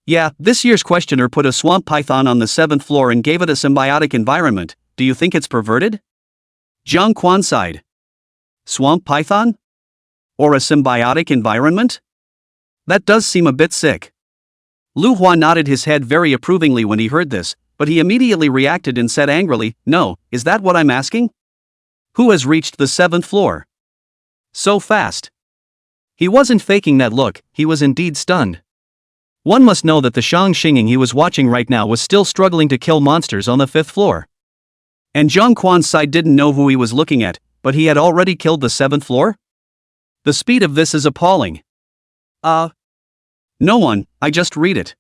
Yeah, this year's questioner put a swamp python on the 7th floor and gave it a symbiotic environment. Do you think it's perverted? Jiang Quan sighed. Swamp python? Or a symbiotic environment? That does seem a bit sick. Lu Hua nodded his head very approvingly when he heard this, but he immediately reacted and said angrily, No, is that what I'm asking? Who has reached the 7th floor? So fast. He wasn't faking that look, he was indeed stunned. One must know that the Shang Xinging he was watching right now was still struggling to kill monsters on the 5th floor. And Jiang Quan's side didn't know who he was looking at, but he had already killed the 7th floor? The speed of this is appalling. No one, I just read it.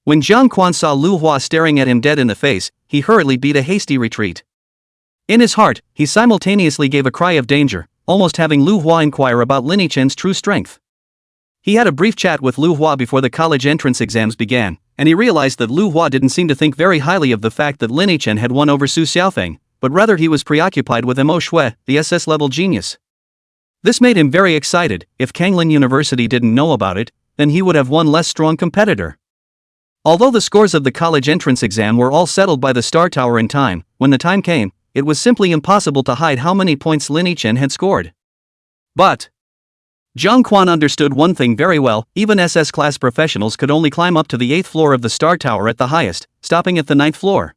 When Jiang Quan saw Lu Hua staring at him dead in the face, he hurriedly beat a hasty retreat. In his heart, he simultaneously gave a cry of danger, almost having Lu Hua inquire about Lin Yichen's true strength. He had a brief chat with Lu Hua before the college entrance exams began, and he realized that Lu Hua didn't seem to think very highly of the fact that Lin Yichen had won over Su Xiaofeng, but rather he was preoccupied with Mo Shui, the SS-level genius. This made him very excited. If Kanglin University didn't know about it, then he would have one less strong competitor. Although the scores of the college entrance exam were all settled by the Star Tower in time, when the time came, it was simply impossible to hide how many points Lin Yichen had scored. But Jiang Quan understood one thing very well: even SS-class professionals could only climb up to the 8th floor of the Star Tower at the highest, stopping at the 9th floor.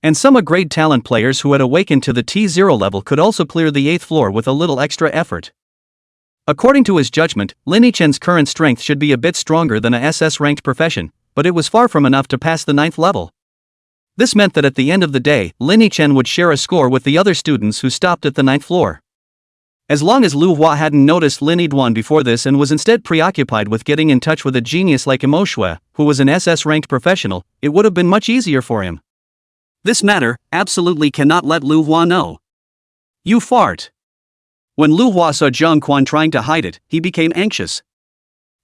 And some A-grade talent players who had awakened to the T0 level could also clear the 8th floor with a little extra effort. According to his judgment, Lin Yichen's current strength should be a bit stronger than a SS-ranked profession, but it was far from enough to pass the 9th level. This meant that at the end of the day, Lin Yichen would share a score with the other students who stopped at the 9th floor. As long as Lu Hua hadn't noticed Lin Yidwan before this and was instead preoccupied with getting in touch with a genius like Mo Shui, who was an SS-ranked professional, it would have been much easier for him. This matter absolutely cannot let Lu Hua know. You fart. When Lu Hua saw Jiang Quan trying to hide it, he became anxious.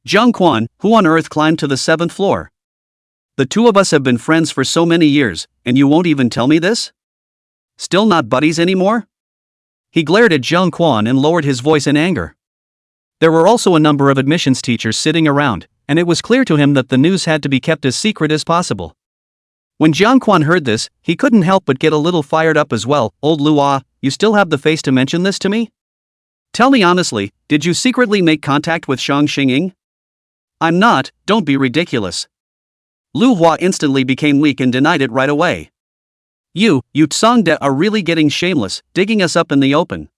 Jiang Quan, who on earth climbed to the 7th floor? The two of us have been friends for so many years, and you won't even tell me this? Still not buddies anymore? He glared at Jiang Quan and lowered his voice in anger. There were also a number of admissions teachers sitting around, and it was clear to him that the news had to be kept as secret as possible. When Jiang Quan heard this, he couldn't help but get a little fired up as well. Old Lu Hua, you still have the face to mention this to me? Tell me honestly, did you secretly make contact with Shang Xinging? I'm not, don't be ridiculous. Lu Hua instantly became weak and denied it right away. You Tsangde are really getting shameless, digging us up in the open.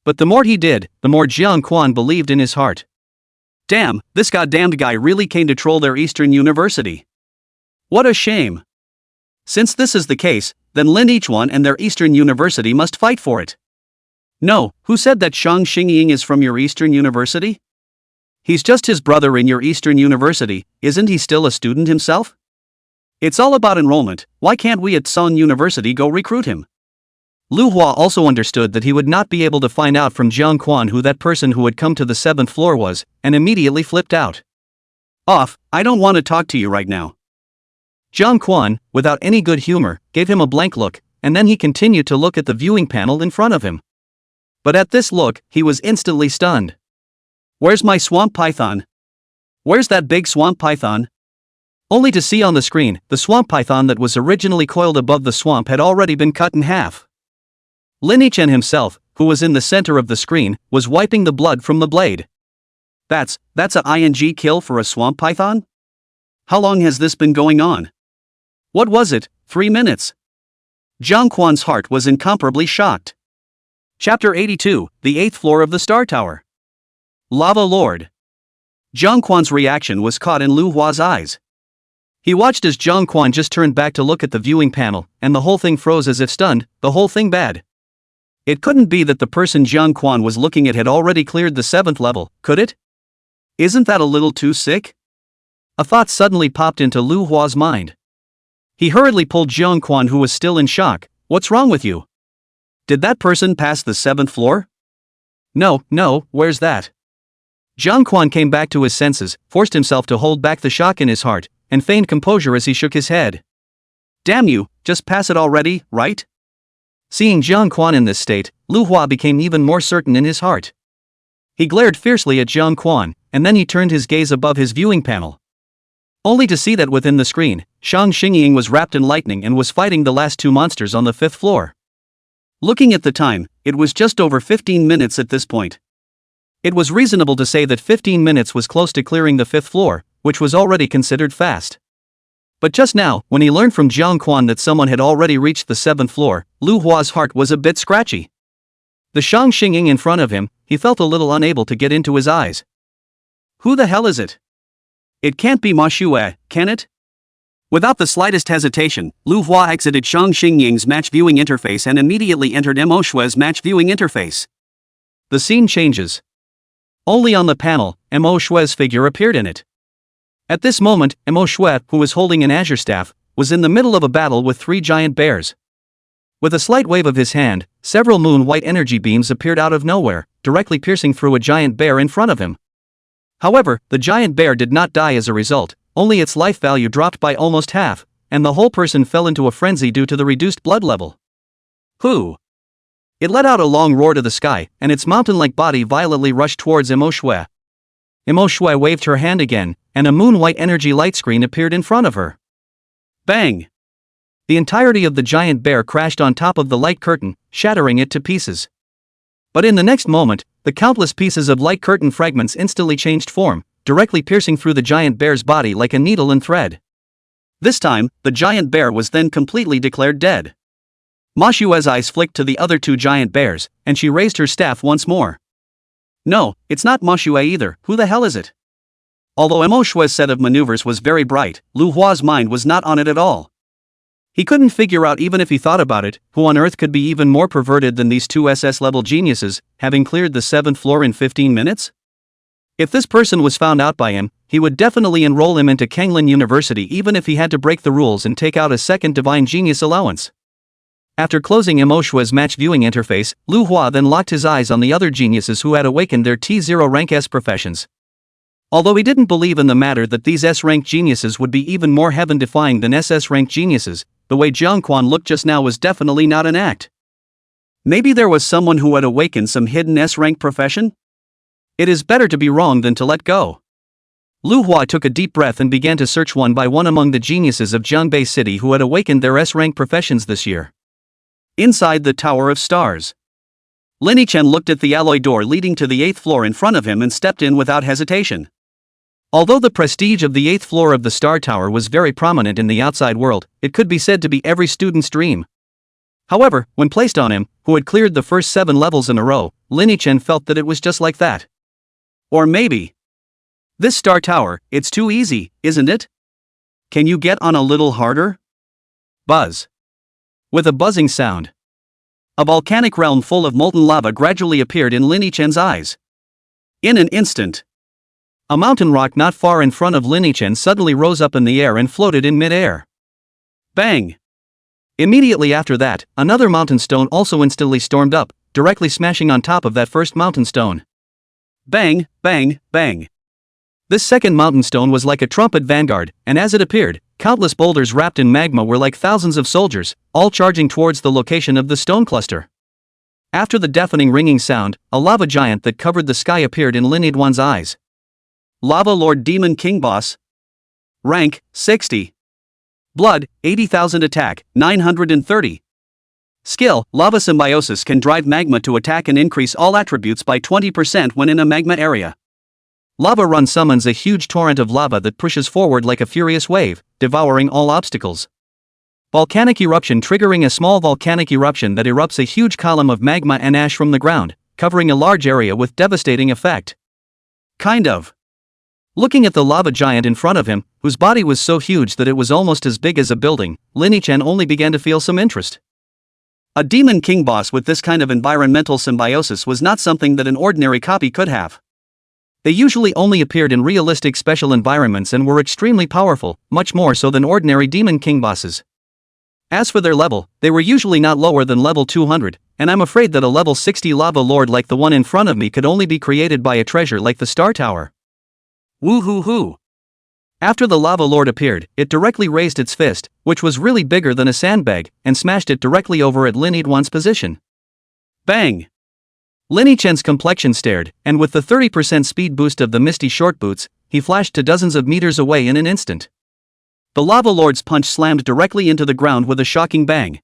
But the more he did, the more Jiang Quan believed in his heart. Damn, this goddamned guy really came to troll their Eastern University. What a shame. Since this is the case, then Lin Yichuan and their Eastern University must fight for it. No, who said that Shang Xingying is from your Eastern University? He's just his brother in your Eastern University, isn't he still a student himself? It's all about enrollment, why can't we at Sun University go recruit him? Lu Hua also understood that he would not be able to find out from Jiang Quan who that person who had come to the 7th floor was, and immediately flipped out. Off, I don't want to talk to you right now. Jiang Quan, without any good humor, gave him a blank look, and then he continued to look at the viewing panel in front of him. But at this look, he was instantly stunned. Where's my swamp python? Where's that big swamp python? Only to see on the screen, the swamp python that was originally coiled above the swamp had already been cut in half. Lin Yichen himself, who was in the center of the screen, was wiping the blood from the blade. That's a ing kill for a swamp python? How long has this been going on? What was it, 3 minutes? Jiang Quan's heart was incomparably shocked. Chapter 82, the 8th floor of the Star Tower. Lava Lord. Jiang Quan's reaction was caught in Lu Hua's eyes. He watched as Jiang Quan just turned back to look at the viewing panel, and the whole thing froze as if stunned, the whole thing bad. It couldn't be that the person Jiang Quan was looking at had already cleared the 7th level, could it? Isn't that a little too sick? A thought suddenly popped into Lu Hua's mind. He hurriedly pulled Jiang Quan, who was still in shock. What's wrong with you? Did that person pass the 7th floor? No, where's that? Jiang Quan came back to his senses, forced himself to hold back the shock in his heart, and feigned composure as he shook his head. Damn you, just pass it already, right? Seeing Jiang Quan in this state, Lu Hua became even more certain in his heart. He glared fiercely at Jiang Quan, and then he turned his gaze above his viewing panel. Only to see that within the screen, Shang Xingying was wrapped in lightning and was fighting the last 2 monsters on the 5th floor. Looking at the time, it was just over 15 minutes at this point. It was reasonable to say that 15 minutes was close to clearing the 5th floor, which was already considered fast. But just now, when he learned from Jiang Quan that someone had already reached the 7th floor, Lu Hua's heart was a bit scratchy. The Shang Xingying in front of him, he felt a little unable to get into his eyes. Who the hell is it? It can't be Ma Xue, can it? Without the slightest hesitation, Lu Hua exited Shang Xingying's match viewing interface and immediately entered Ma Xue's match viewing interface. The scene changes. Only on the panel, Ma Xue's figure appeared in it. At this moment, Ma Xue, who was holding an azure staff, was in the middle of a battle with 3 giant bears. With a slight wave of his hand, several moon-white energy beams appeared out of nowhere, directly piercing through a giant bear in front of him. However, the giant bear did not die as a result, only its life value dropped by almost half, and the whole person fell into a frenzy due to the reduced blood level. Who? It let out a long roar to the sky, and its mountain-like body violently rushed towards Ma Xue. Ma Xue waved her hand again, and a moon-white energy light screen appeared in front of her. Bang! The entirety of the giant bear crashed on top of the light curtain, shattering it to pieces. But in the next moment, the countless pieces of light curtain fragments instantly changed form, directly piercing through the giant bear's body like a needle and thread. This time, the giant bear was then completely declared dead. Ma Xue's eyes flicked to the other 2 giant bears, and she raised her staff once more. No, it's not Ma Xue either, who the hell is it? Although Ma Xue's set of maneuvers was very bright, Lu Hua's mind was not on it at all. He couldn't figure out, even if he thought about it, who on earth could be even more perverted than these 2 SS-level geniuses, having cleared the 7th floor in 15 minutes? If this person was found out by him, he would definitely enroll him into Kanglin University even if he had to break the rules and take out a second divine genius allowance. After closing Ma Xue's match viewing interface, Lu Hua then locked his eyes on the other geniuses who had awakened their T0 rank S professions. Although he didn't believe in the matter that these S-rank geniuses would be even more heaven-defying than SS-rank geniuses, the way Jiang Quan looked just now was definitely not an act. Maybe there was someone who had awakened some hidden S-rank profession? It is better to be wrong than to let go. Lu Hua took a deep breath and began to search one by one among the geniuses of Jiangbei City who had awakened their S-rank professions this year. Inside the Tower of Stars. Lin Yichen looked at the alloy door leading to the 8th floor in front of him and stepped in without hesitation. Although the prestige of the 8th floor of the Star Tower was very prominent in the outside world, it could be said to be every student's dream. However, when placed on him, who had cleared the first 7 levels in a row, Lin Yichen felt that it was just like that. Or maybe This star tower, it's too easy, isn't it? Can you get on a little harder? Buzz. With a buzzing sound, a volcanic realm full of molten lava gradually appeared in Lin Yichen's eyes. In an instant, a mountain rock not far in front of Lin Yichen suddenly rose up in the air and floated in mid-air. Bang! Immediately after that, another mountain stone also instantly stormed up, directly smashing on top of that first mountain stone. Bang, bang, bang. This second mountain stone was like a trumpet vanguard, and as it appeared, countless boulders wrapped in magma were like thousands of soldiers, all charging towards the location of the stone cluster. After the deafening ringing sound, a lava giant that covered the sky appeared in Lin Yidwan's eyes. Lava Lord Demon King Boss. Rank, 60. Blood, 80,000. Attack, 930. Skill, Lava Symbiosis can drive magma to attack and increase all attributes by 20% when in a magma area. Lava Run summons a huge torrent of lava that pushes forward like a furious wave, devouring all obstacles. Volcanic Eruption, triggering a small volcanic eruption that erupts a huge column of magma and ash from the ground, covering a large area with devastating effect. Kind of. Looking at the lava giant in front of him, whose body was so huge that it was almost as big as a building, Lin Yichen only began to feel some interest. A Demon King boss with this kind of environmental symbiosis was not something that an ordinary copy could have. They usually only appeared in realistic special environments and were extremely powerful, much more so than ordinary Demon King bosses. As for their level, they were usually not lower than level 200, and I'm afraid that a level 60 lava lord like the one in front of me could only be created by a treasure like the Star Tower. Woo-hoo-hoo. After the lava lord appeared, it directly raised its fist, which was really bigger than a sandbag, and smashed it directly over at Lin Yidwan's position. Bang! Lin Yichen's complexion stared, and with the 30% speed boost of the Misty Short Boots, he flashed to dozens of meters away in an instant. The lava lord's punch slammed directly into the ground with a shocking bang.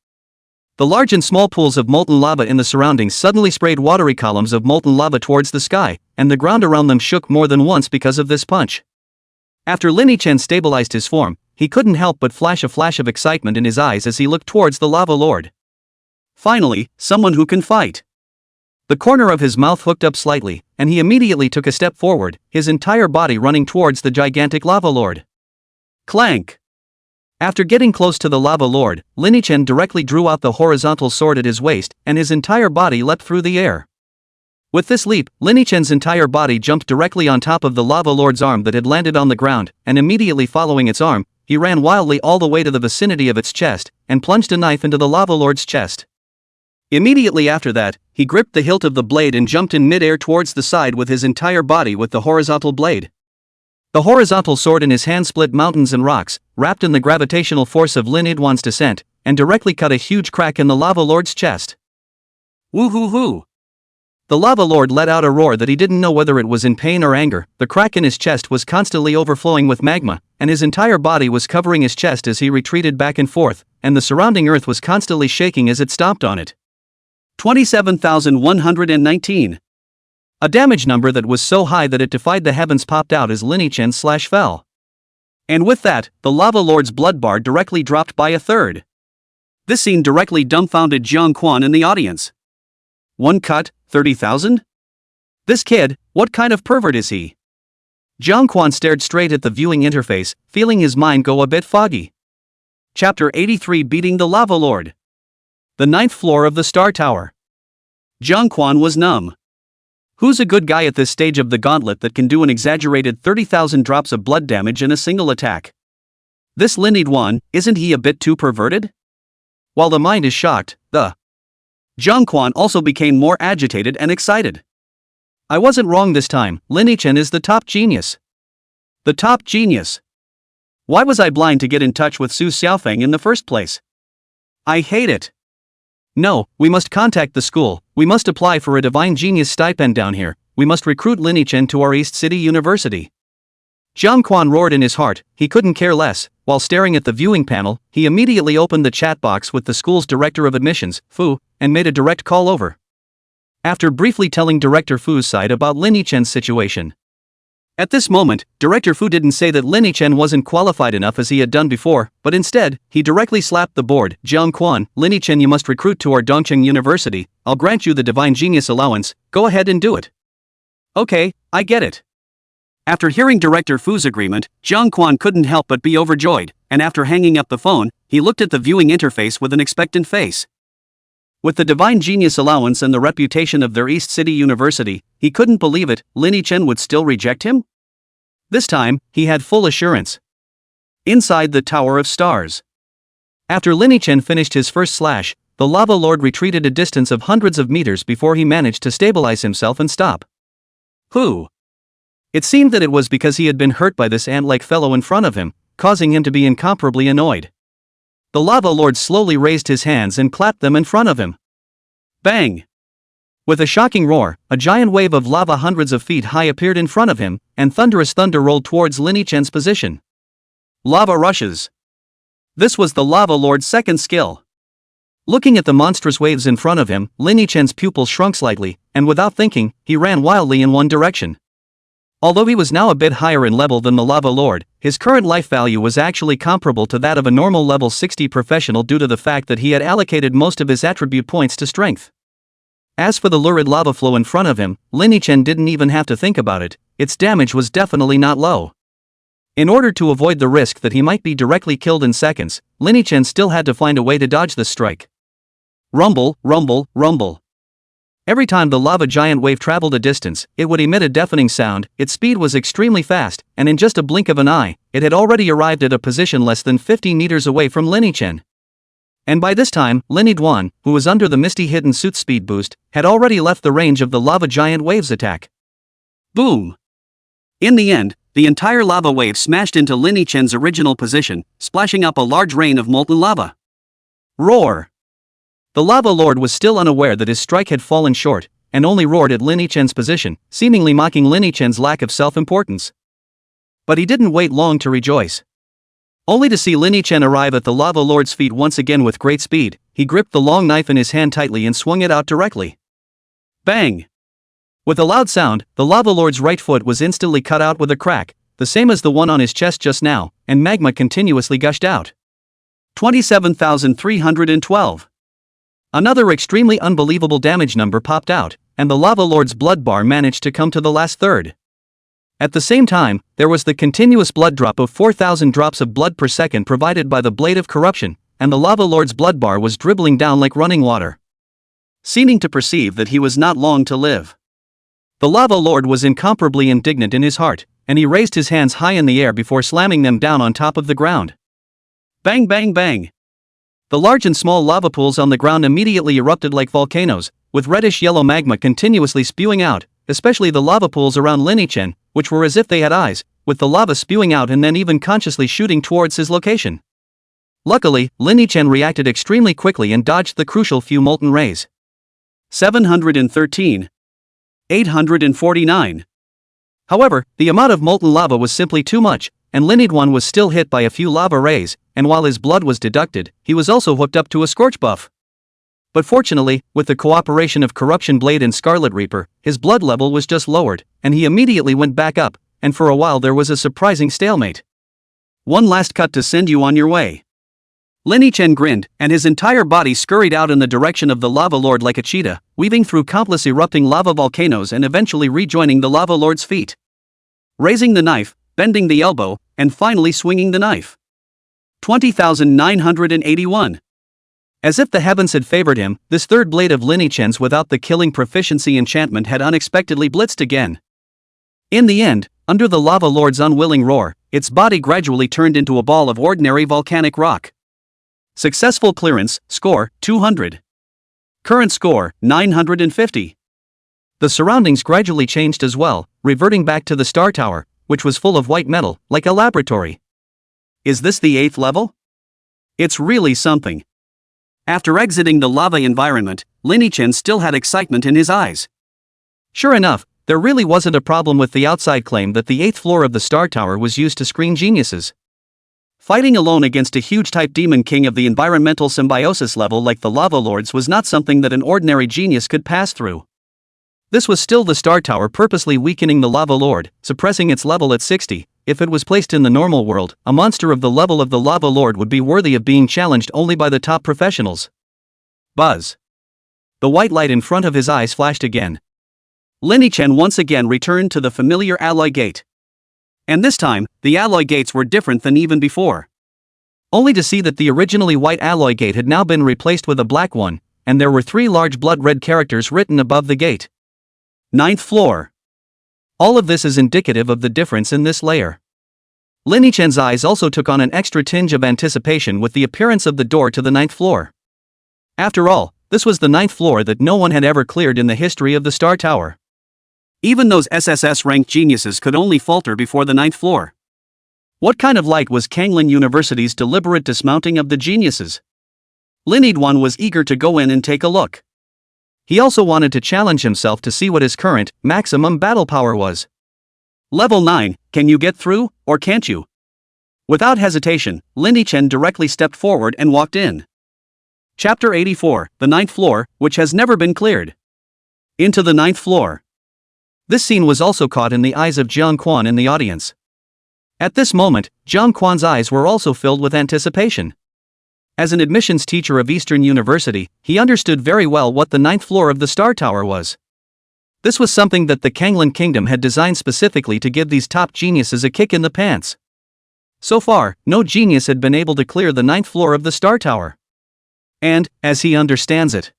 The large and small pools of molten lava in the surroundings suddenly sprayed watery columns of molten lava towards the sky, and the ground around them shook more than once because of this punch. After Lin Yichen stabilized his form, he couldn't help but flash a flash of excitement in his eyes as he looked towards the lava lord. Finally, someone who can fight. The corner of his mouth hooked up slightly, and he immediately took a step forward, his entire body running towards the gigantic lava lord. Clank! After getting close to the lava lord, Lin Yichen directly drew out the horizontal sword at his waist, and his entire body leapt through the air. With this leap, Lin Yichen's entire body jumped directly on top of the lava lord's arm that had landed on the ground, and immediately following its arm, he ran wildly all the way to the vicinity of its chest, and plunged a knife into the lava lord's chest. Immediately after that, he gripped the hilt of the blade and jumped in mid-air towards the side with his entire body with the horizontal blade. The horizontal sword in his hand split mountains and rocks, wrapped in the gravitational force of Lin Yidwan's descent, and directly cut a huge crack in the lava lord's chest. Woo-hoo-hoo! The lava lord let out a roar that he didn't know whether it was in pain or anger. The crack in his chest was constantly overflowing with magma, and his entire body was covering his chest as he retreated back and forth, and the surrounding earth was constantly shaking as it stomped on it. 27,119. A damage number that was so high that it defied the heavens popped out as Lin Yichen fell. And with that, the lava lord's blood bar directly dropped by a third. This scene directly dumbfounded Jiang Quan in the audience. One cut, 30,000? This kid, what kind of pervert is he? Jiang Quan stared straight at the viewing interface, feeling his mind go a bit foggy. Chapter 83, Beating the Lava Lord. The 9th floor of the Star Tower. Jiang Quan was numb. Who's a good guy at this stage of the gauntlet that can do an exaggerated 30,000 drops of blood damage in a single attack? This Lin Yidwan, isn't he a bit too perverted? While the mind is shocked, the Jiang Quan also became more agitated and excited. I wasn't wrong this time, Lin Yichen is the top genius. The top genius. Why was I blind to get in touch with Su Xiaofeng in the first place? I hate it. No, we must contact the school, we must apply for a divine genius stipend down here, we must recruit Lin Yichen to our East City University. Jiang Quan roared in his heart, he couldn't care less. While staring at the viewing panel, he immediately opened the chat box with the school's director of admissions, Fu, and made a direct call over. After briefly telling Director Fu's side about Lin Yichen's situation. At this moment, Director Fu didn't say that Lin Yichen wasn't qualified enough as he had done before, but instead, he directly slapped the board. Jiang Quan, Lin Yichen, you must recruit to our Dongcheng University, I'll grant you the divine genius allowance, go ahead and do it. Okay, I get it. After hearing director Fu's agreement, Jiang Quan couldn't help but be overjoyed, and after hanging up the phone, he looked at the viewing interface with an expectant face. With the divine genius allowance and the reputation of their East City University, he couldn't believe it. Lin Chen would still reject him? This time, he had full assurance. Inside the Tower of Stars. After Lin Chen finished his first slash, the Lava Lord retreated a distance of hundreds of meters before he managed to stabilize himself and stop. Who? It seemed that it was because he had been hurt by this ant-like fellow in front of him, causing him to be incomparably annoyed. The Lava Lord slowly raised his hands and clapped them in front of him. Bang! With a shocking roar, a giant wave of lava hundreds of feet high appeared in front of him, and thunderous thunder rolled towards Lin Chen's position. Lava rushes. This was the Lava Lord's second skill. Looking at the monstrous waves in front of him, Lin Chen's pupils shrunk slightly, and without thinking, he ran wildly in one direction. Although he was now a bit higher in level than the Lava Lord, his current life value was actually comparable to that of a normal level 60 professional due to the fact that he had allocated most of his attribute points to strength. As for the lurid lava flow in front of him, Lin Chen didn't even have to think about it. Its damage was definitely not low. In order to avoid the risk that he might be directly killed in seconds, Lin Chen still had to find a way to dodge this strike. Rumble, rumble, rumble. Every time the lava giant wave traveled a distance, it would emit a deafening sound. Its speed was extremely fast, and in just a blink of an eye, it had already arrived at a position less than 50 meters away from Lin Chen. And by this time, Lin Duan, who was under the misty hidden suit speed boost, had already left the range of the lava giant wave's attack. Boom! In the end, the entire lava wave smashed into Lin Chen's original position, splashing up a large rain of molten lava. Roar! The Lava Lord was still unaware that his strike had fallen short, and only roared at Lin Chen's position, seemingly mocking Lin Chen's lack of self-importance. But he didn't wait long to rejoice. Only to see Lin Chen arrive at the Lava Lord's feet once again with great speed. He gripped the long knife in his hand tightly and swung it out directly. Bang! With a loud sound, the Lava Lord's right foot was instantly cut out with a crack, the same as the one on his chest just now, and magma continuously gushed out. 27,312. Another extremely unbelievable damage number popped out, and the Lava Lord's blood bar managed to come to the last third. At the same time, there was the continuous blood drop of 4,000 drops of blood per second provided by the Blade of Corruption, and the Lava Lord's blood bar was dribbling down like running water. Seeming to perceive that he was not long to live. The Lava Lord was incomparably indignant in his heart, and he raised his hands high in the air before slamming them down on top of the ground. Bang bang bang! The large and small lava pools on the ground immediately erupted like volcanoes, with reddish-yellow magma continuously spewing out, especially the lava pools around Lin Chen, which were as if they had eyes, with the lava spewing out and then even consciously shooting towards his location. Luckily, Lin Chen reacted extremely quickly and dodged the crucial few molten rays. 713. 849. However, the amount of molten lava was simply too much, and Lin Duan was still hit by a few lava rays, and while his blood was deducted, he was also hooked up to a scorch buff. But fortunately, with the cooperation of Corruption Blade and Scarlet Reaper, his blood level was just lowered, and he immediately went back up, and for a while there was a surprising stalemate. One last cut to send you on your way. Lin Chen grinned, and his entire body scurried out in the direction of the Lava Lord like a cheetah, weaving through countless erupting lava volcanoes and eventually rejoining the Lava Lord's feet. Raising the knife, bending the elbow, and finally swinging the knife. 20,981. As if the heavens had favored him, this third blade of Lin Chen's without the killing proficiency enchantment had unexpectedly blitzed again. In the end, under the Lava Lord's unwilling roar, its body gradually turned into a ball of ordinary volcanic rock. Successful clearance, score, 200. Current score, 950. The surroundings gradually changed as well, reverting back to the Star Tower, which was full of white metal, like a laboratory. Is this the 8th level? It's really something. After exiting the lava environment, Lin Chen still had excitement in his eyes. Sure enough, there really wasn't a problem with the outside claim that the 8th floor of the Star Tower was used to screen geniuses. Fighting alone against a huge type demon king of the environmental symbiosis level like the Lava Lords was not something that an ordinary genius could pass through. This was still the Star Tower purposely weakening the Lava Lord, suppressing its level at 60. If it was placed in the normal world, a monster of the level of the Lava Lord would be worthy of being challenged only by the top professionals. Buzz. The white light in front of his eyes flashed again. Lin Chen once again returned to the familiar alloy gate. And this time, the alloy gates were different than even before. Only to see that the originally white alloy gate had now been replaced with a black one, and there were 3 large blood red characters written above the gate. 9th floor. All of this is indicative of the difference in this layer. Lin Yichen's eyes also took on an extra tinge of anticipation with the appearance of the door to the 9th floor. After all, this was the 9th floor that no one had ever cleared in the history of the Star Tower. Even those SSS-ranked geniuses could only falter before the 9th floor. What kind of light was Kanglin University's deliberate dismounting of the geniuses? Lin Yidwan was eager to go in and take a look. He also wanted to challenge himself to see what his current, maximum battle power was. Level 9, can you get through, or can't you? Without hesitation, Lin Yichen directly stepped forward and walked in. Chapter 84, the 9th floor, which has never been cleared. Into the 9th floor. This scene was also caught in the eyes of Jiang Quan in the audience. At this moment, Jiang Quan's eyes were also filled with anticipation. As an admissions teacher of Eastern University, he understood very well what the 9th floor of the Star Tower was. This was something that the Kanglin Kingdom had designed specifically to give these top geniuses a kick in the pants. So far, no genius had been able to clear the 9th floor of the Star Tower. And, as he understands it,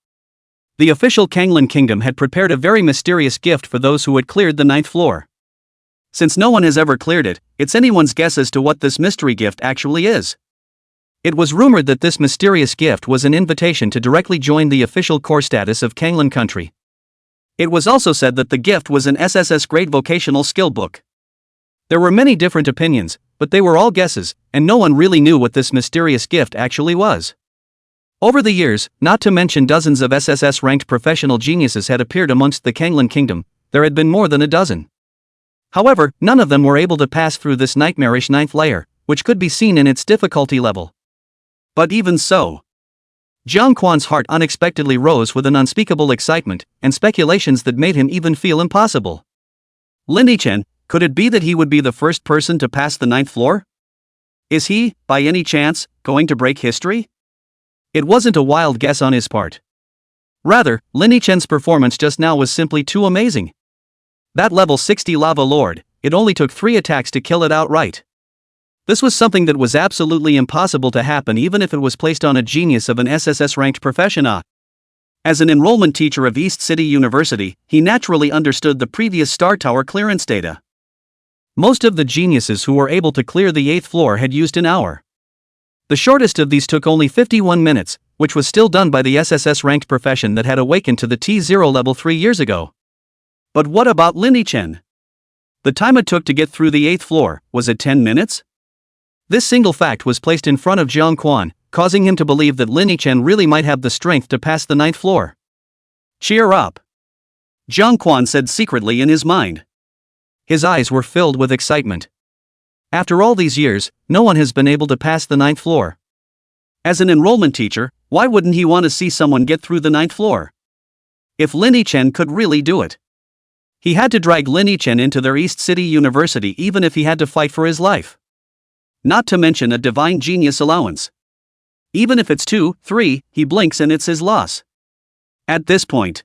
the official Kanglin Kingdom had prepared a very mysterious gift for those who had cleared the 9th floor. Since no one has ever cleared it, it's anyone's guess as to what this mystery gift actually is. It was rumored that this mysterious gift was an invitation to directly join the official core status of Kanglin country. It was also said that the gift was an SSS grade vocational skill book. There were many different opinions, but they were all guesses, and no one really knew what this mysterious gift actually was. Over the years, not to mention dozens of SSS-ranked professional geniuses had appeared amongst the Kanglin Kingdom. There had been more than a dozen. However, none of them were able to pass through this nightmarish 9th layer, which could be seen in its difficulty level. But even so, Jiang Quan's heart unexpectedly rose with an unspeakable excitement, and speculations that made him even feel impossible. Lin Yichen, could it be that he would be the first person to pass the 9th floor? Is he, by any chance, going to break history? It wasn't a wild guess on his part. Rather, Lin Yichen's performance just now was simply too amazing. That level 60 Lava Lord, it only took 3 attacks to kill it outright. This was something that was absolutely impossible to happen even if it was placed on a genius of an SSS-ranked professional. As an enrollment teacher of East City University, he naturally understood the previous Star Tower clearance data. Most of the geniuses who were able to clear the 8th floor had used an hour. The shortest of these took only 51 minutes, which was still done by the SSS-ranked profession that had awakened to the T0 level 3 years ago. But what about Lin Yichen? The time it took to get through the 8th floor, was it 10 minutes? This single fact was placed in front of Jiang Quan, causing him to believe that Lin Yichen really might have the strength to pass the 9th floor. Cheer up! Jiang Quan said secretly in his mind. His eyes were filled with excitement. After all these years, no one has been able to pass the 9th floor. As an enrollment teacher, why wouldn't he want to see someone get through the 9th floor? If Lin Yichen could really do it. He had to drag Lin Yichen into their East City University even if he had to fight for his life. Not to mention a divine genius allowance. Even if it's 2, 3, he blinks and it's his loss. At this point,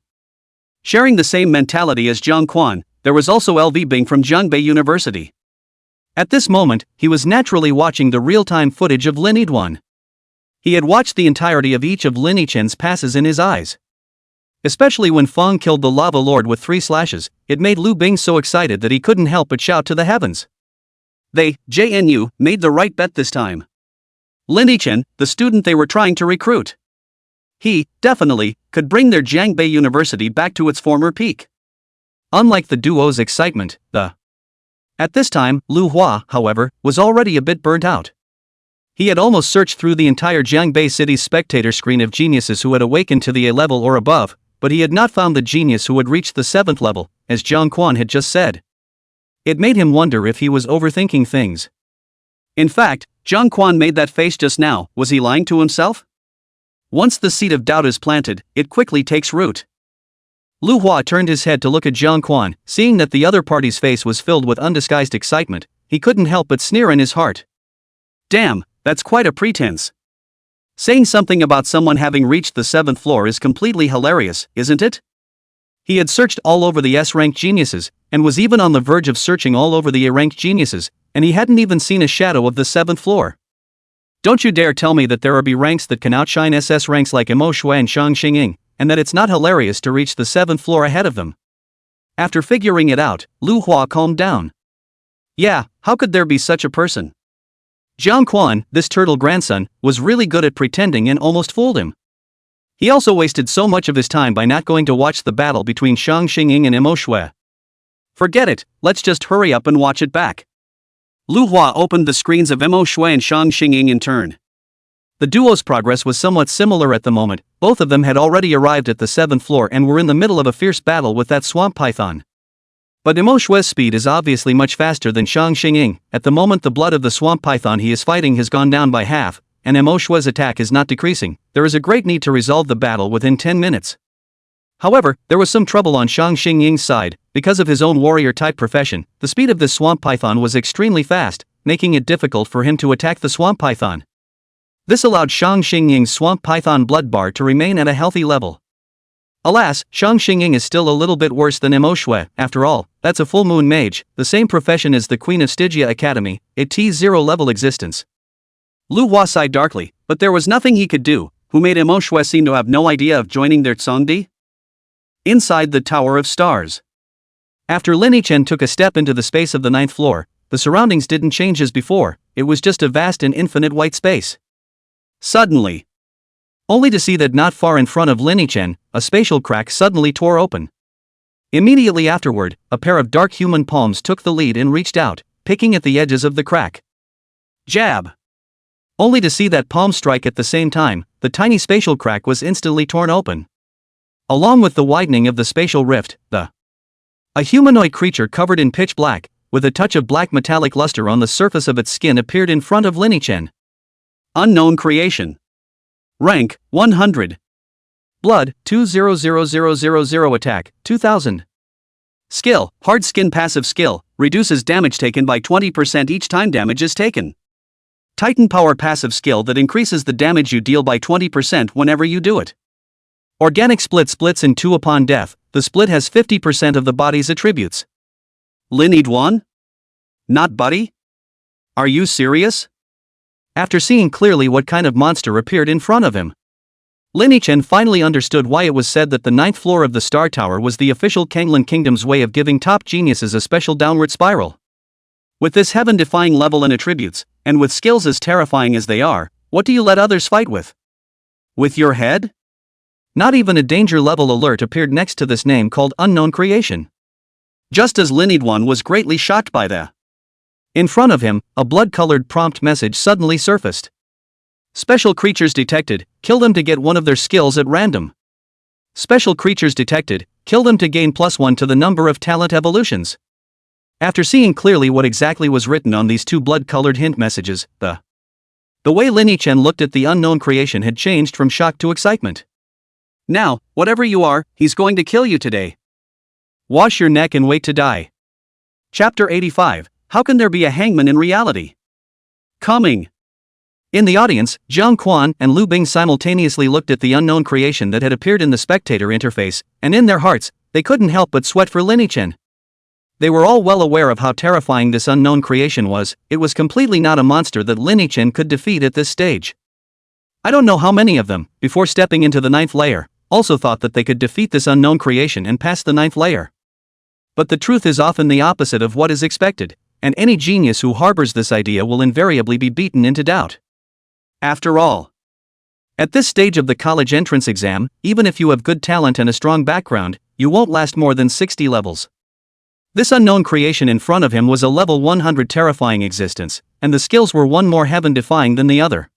sharing the same mentality as Jiang Quan, there was also LV Bing from Zhongbei University. At this moment, he was naturally watching the real-time footage of Lin Yidwan. He had watched the entirety of each of Lin Yichen's passes in his eyes. Especially when Feng killed the Lava Lord with 3 slashes, it made Lu Bing so excited that he couldn't help but shout to the heavens. They, JNU, made the right bet this time. Lin Yichen, the student they were trying to recruit. He, definitely, could bring their Zhongbei University back to its former peak. Unlike the duo's excitement, At this time, Lu Hua, however, was already a bit burnt out. He had almost searched through the entire Zhongbei City's spectator screen of geniuses who had awakened to the A level or above, but he had not found the genius who had reached the 7th level, as Jiang Quan had just said. It made him wonder if he was overthinking things. In fact, Jiang Quan made that face just now. Was he lying to himself? Once the seed of doubt is planted, it quickly takes root. Lu Hua turned his head to look at Jiang Quan, seeing that the other party's face was filled with undisguised excitement. He couldn't help but sneer in his heart. Damn, that's quite a pretense. Saying something about someone having reached the 7th floor is completely hilarious, isn't it? He had searched all over the S-ranked geniuses, and was even on the verge of searching all over the A-ranked geniuses, and he hadn't even seen a shadow of the 7th floor. Don't you dare tell me that there are B ranks that can outshine SS ranks like Manhwa and Shang Xinging, and that it's not hilarious to reach the 7th floor ahead of them. After figuring it out, Lu Hua calmed down. Yeah, how could there be such a person? Jiang Quan, this turtle grandson, was really good at pretending and almost fooled him. He also wasted so much of his time by not going to watch the battle between Shang Xinging and Manhwa. Forget it, let's just hurry up and watch it back. Lu Hua opened the screens of Manhwa and Shang Xinging in turn. The duo's progress was somewhat similar at the moment. Both of them had already arrived at the 7th floor and were in the middle of a fierce battle with that swamp python. But Manhwa's speed is obviously much faster than Shang Xinging. At the moment the blood of the swamp python he is fighting has gone down by half, and Manhwa's attack is not decreasing. There is a great need to resolve the battle within 10 minutes. However, there was some trouble on Shang Xingying's side. Because of his own warrior-type profession, the speed of this swamp python was extremely fast, making it difficult for him to attack the swamp python. This allowed Shang Xingying's swamp python blood bar to remain at a healthy level. Alas, Shang Xingying is still a little bit worse than Manhwa. After all, that's a full moon mage, the same profession as the Queen of Stygia Academy, a T0 level existence. Lu Hua sighed darkly, but there was nothing he could do. Who made Manhwa seem to have no idea of joining their Tsongdi? Inside the Tower of Stars. After Lin Yichen took a step into the space of the 9th floor, the surroundings didn't change as before. It was just a vast and infinite white space. Suddenly, only to see that not far in front of Lin Yichen, a spatial crack suddenly tore open. Immediately afterward, a pair of dark human palms took the lead and reached out, picking at the edges of the crack. Jab! Only to see that palm strike at the same time, the tiny spatial crack was instantly torn open. Along with the widening of the spatial rift, a humanoid creature covered in pitch black, with a touch of black metallic luster on the surface of its skin appeared in front of Lin Yichen. Unknown creation. Rank, 100. Blood, 200000 attack, 2000. Skill, hard skin passive skill, reduces damage taken by 20% each time damage is taken. Titan power passive skill that increases the damage you deal by 20% whenever you do it. Organic split splits in 2 upon death. The split has 50% of the body's attributes. Lin Yiduan? Not Buddy? Are you serious? After seeing clearly what kind of monster appeared in front of him, Lin Yichen finally understood why it was said that the 9th floor of the Star Tower was the official Kanglan Kingdom's way of giving top geniuses a special downward spiral. With this heaven-defying level and attributes, and with skills as terrifying as they are, what do you let others fight with? With your head? Not even a danger level alert appeared next to this name called Unknown Creation. Just as Lin Yiduan was greatly shocked by that. In front of him, a blood-colored prompt message suddenly surfaced. Special creatures detected, kill them to get one of their skills at random. Special creatures detected, kill them to gain +1 to the number of talent evolutions. After seeing clearly what exactly was written on these 2 blood-colored hint messages, the way Lin Yichen looked at the unknown creation had changed from shock to excitement. Now, whatever you are, he's going to kill you today. Wash your neck and wait to die. Chapter 85, How can there be a hangman in reality? Coming. In the audience, Jiang Quan and Lu Bing simultaneously looked at the unknown creation that had appeared in the spectator interface, and in their hearts, they couldn't help but sweat for Lin Yichen. They were all well aware of how terrifying this unknown creation was. It was completely not a monster that Lin Yichen could defeat at this stage. I don't know how many of them, before stepping into the 9th layer, also thought that they could defeat this unknown creation and pass the 9th layer. But the truth is often the opposite of what is expected, and any genius who harbors this idea will invariably be beaten into doubt. After all, at this stage of the college entrance exam, even if you have good talent and a strong background, you won't last more than 60 levels. This unknown creation in front of him was a level 100 terrifying existence, and the skills were one more heaven-defying than the other.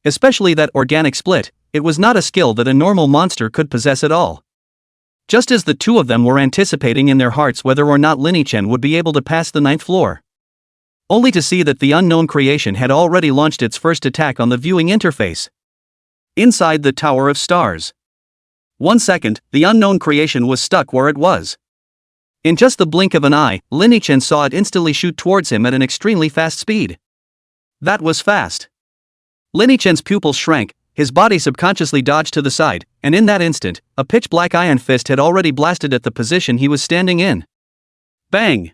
Especially that organic split, it was not a skill that a normal monster could possess at all. Just as the 2 of them were anticipating in their hearts whether or not Lin Yichen would be able to pass the 9th floor. Only to see that the unknown creation had already launched its first attack on the viewing interface. Inside the Tower of Stars. 1 second, the unknown creation was stuck where it was. In just the blink of an eye, Lin Yichen saw it instantly shoot towards him at an extremely fast speed. That was fast. Lin Yichen's pupils shrank, his body subconsciously dodged to the side, and in that instant, a pitch-black iron fist had already blasted at the position he was standing in. Bang!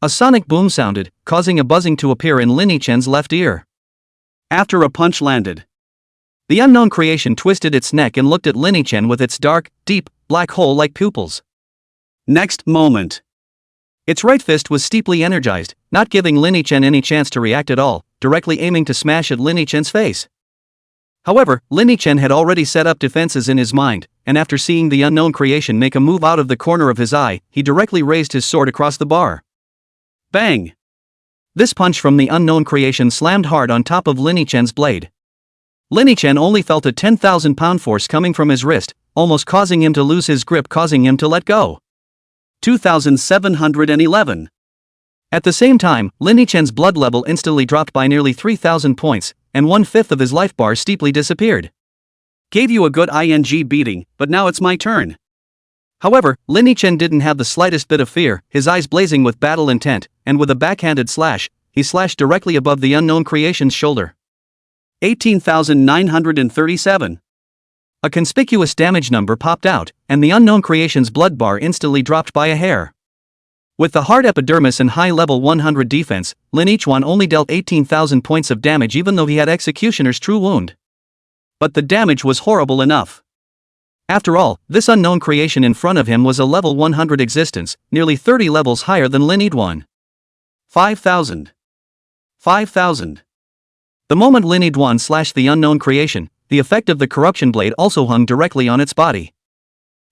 A sonic boom sounded, causing a buzzing to appear in Lin Yichen's left ear. After a punch landed, the unknown creation twisted its neck and looked at Lin Yichen with its dark, deep, black hole-like pupils. Next moment, its right fist was steeply energized, not giving Lin Yichen any chance to react at all, directly aiming to smash at Lin Yichen's face. However, Lin Yichen had already set up defenses in his mind, and after seeing the unknown creation make a move out of the corner of his eye, he directly raised his sword across the bar. Bang! This punch from the unknown creation slammed hard on top of Lin Yichen's blade. Lin Yichen only felt a 10,000-pound force coming from his wrist, almost causing him to lose his grip, causing him to let go. 2,711. At the same time, Lin Yichen's blood level instantly dropped by nearly 3,000 points, and 1/5 of his life bar steeply disappeared. Gave you a good ing beating, but now it's my turn. However, Lin Yichen didn't have the slightest bit of fear, his eyes blazing with battle intent, and with a backhanded slash, he slashed directly above the unknown creation's shoulder. 18,937. A conspicuous damage number popped out, and the unknown creation's blood bar instantly dropped by a hair. With the hard epidermis and high level 100 defense, Lin Yichen only dealt 18,000 points of damage even though he had Executioner's True Wound. But the damage was horrible enough. After all, this unknown creation in front of him was a level 100 existence, nearly 30 levels higher than Lin Yichen. 5,000. 5,000. The moment Lin Yichen slashed the unknown creation, the effect of the corruption blade also hung directly on its body.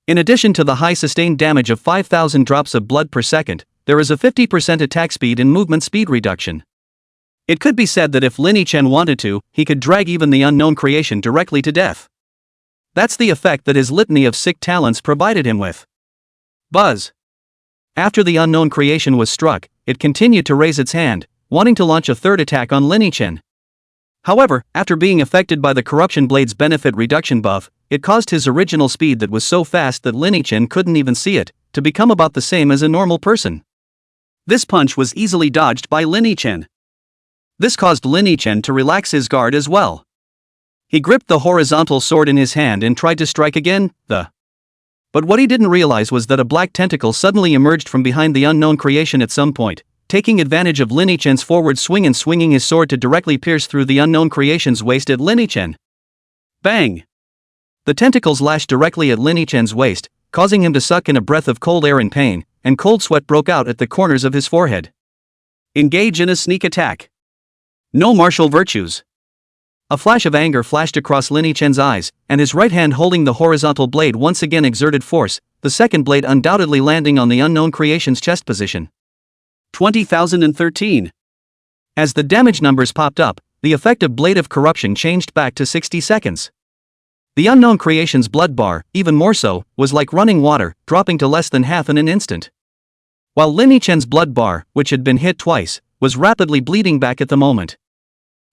In addition to the high sustained damage of 5,000 drops of blood per second, there is a 50% attack speed and movement speed reduction. It could be said that if Lin Yichen wanted to, he could drag even the unknown creation directly to death. That's the effect that his litany of sick talents provided him with. Buzz. After the unknown creation was struck, it continued to raise its hand, wanting to launch a third attack on Lin Yichen. However, after being affected by the corruption blade's benefit reduction buff, it caused his original speed that was so fast that Lin Yichen couldn't even see it, to become about the same as a normal person. This punch was easily dodged by Lin Yichen. This caused Lin Yichen to relax his guard as well. He gripped the horizontal sword in his hand and tried to strike again, But what he didn't realize was that a black tentacle suddenly emerged from behind the unknown creation at some point, taking advantage of Lin Yichen's forward swing and swinging his sword to directly pierce through the unknown creation's waist at Lin Yichen. Bang! The tentacles lashed directly at Lin Yichen's waist, causing him to suck in a breath of cold air in pain, and cold sweat broke out at the corners of his forehead. Engage in a sneak attack. No martial virtues. A flash of anger flashed across Lin Yichen's eyes, and his right hand holding the horizontal blade once again exerted force, the second blade undoubtedly landing on the unknown creation's chest position. 20,013. As the damage numbers popped up, the effective blade of corruption changed back to 60 seconds. The unknown creation's blood bar, even more so, was like running water, dropping to less than half in an instant. While Lin Yichen's blood bar, which had been hit twice, was rapidly bleeding back at the moment.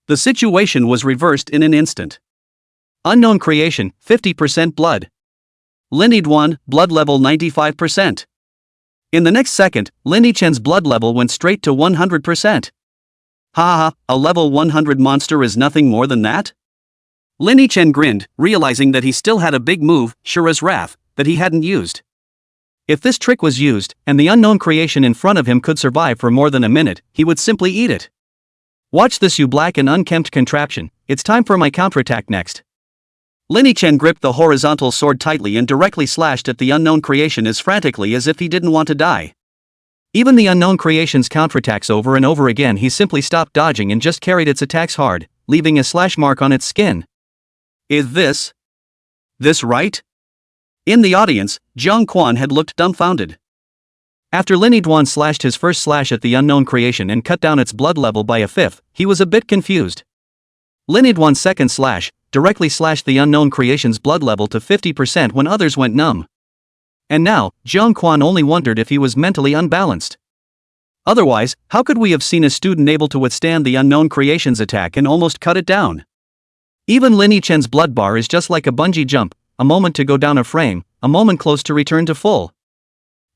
The situation was reversed in an instant. Unknown creation, 50% blood. Lin Yichen, blood level 95%. In the next second, Lin Yichen's blood level went straight to 100%. Ha, a level 100 monster is nothing more than that? Lin Yichen grinned, realizing that he still had a big move, Shura's Wrath, that he hadn't used. If this trick was used, and the unknown creation in front of him could survive for more than a minute, he would simply eat it. Watch this, you black and unkempt contraption, it's time for my counterattack next. Lin Yichen gripped the horizontal sword tightly and directly slashed at the unknown creation as frantically as if he didn't want to die. Even the unknown creation's counterattacks over and over again, he simply stopped dodging and just carried its attacks hard, leaving a slash mark on its skin. Is this right? In the audience, Jiang Quan had looked dumbfounded. After Lin Yichen slashed his first slash at the unknown creation and cut down its blood level by a fifth, he was a bit confused. Lin Yichen's second slash directly slashed the unknown creation's blood level to 50% when others went numb. And now, Jiang Quan only wondered if he was mentally unbalanced. Otherwise, how could we have seen a student able to withstand the unknown creation's attack and almost cut it down? Even Lin Yichen's blood bar is just like a bungee jump, a moment to go down a frame, a moment close to return to full.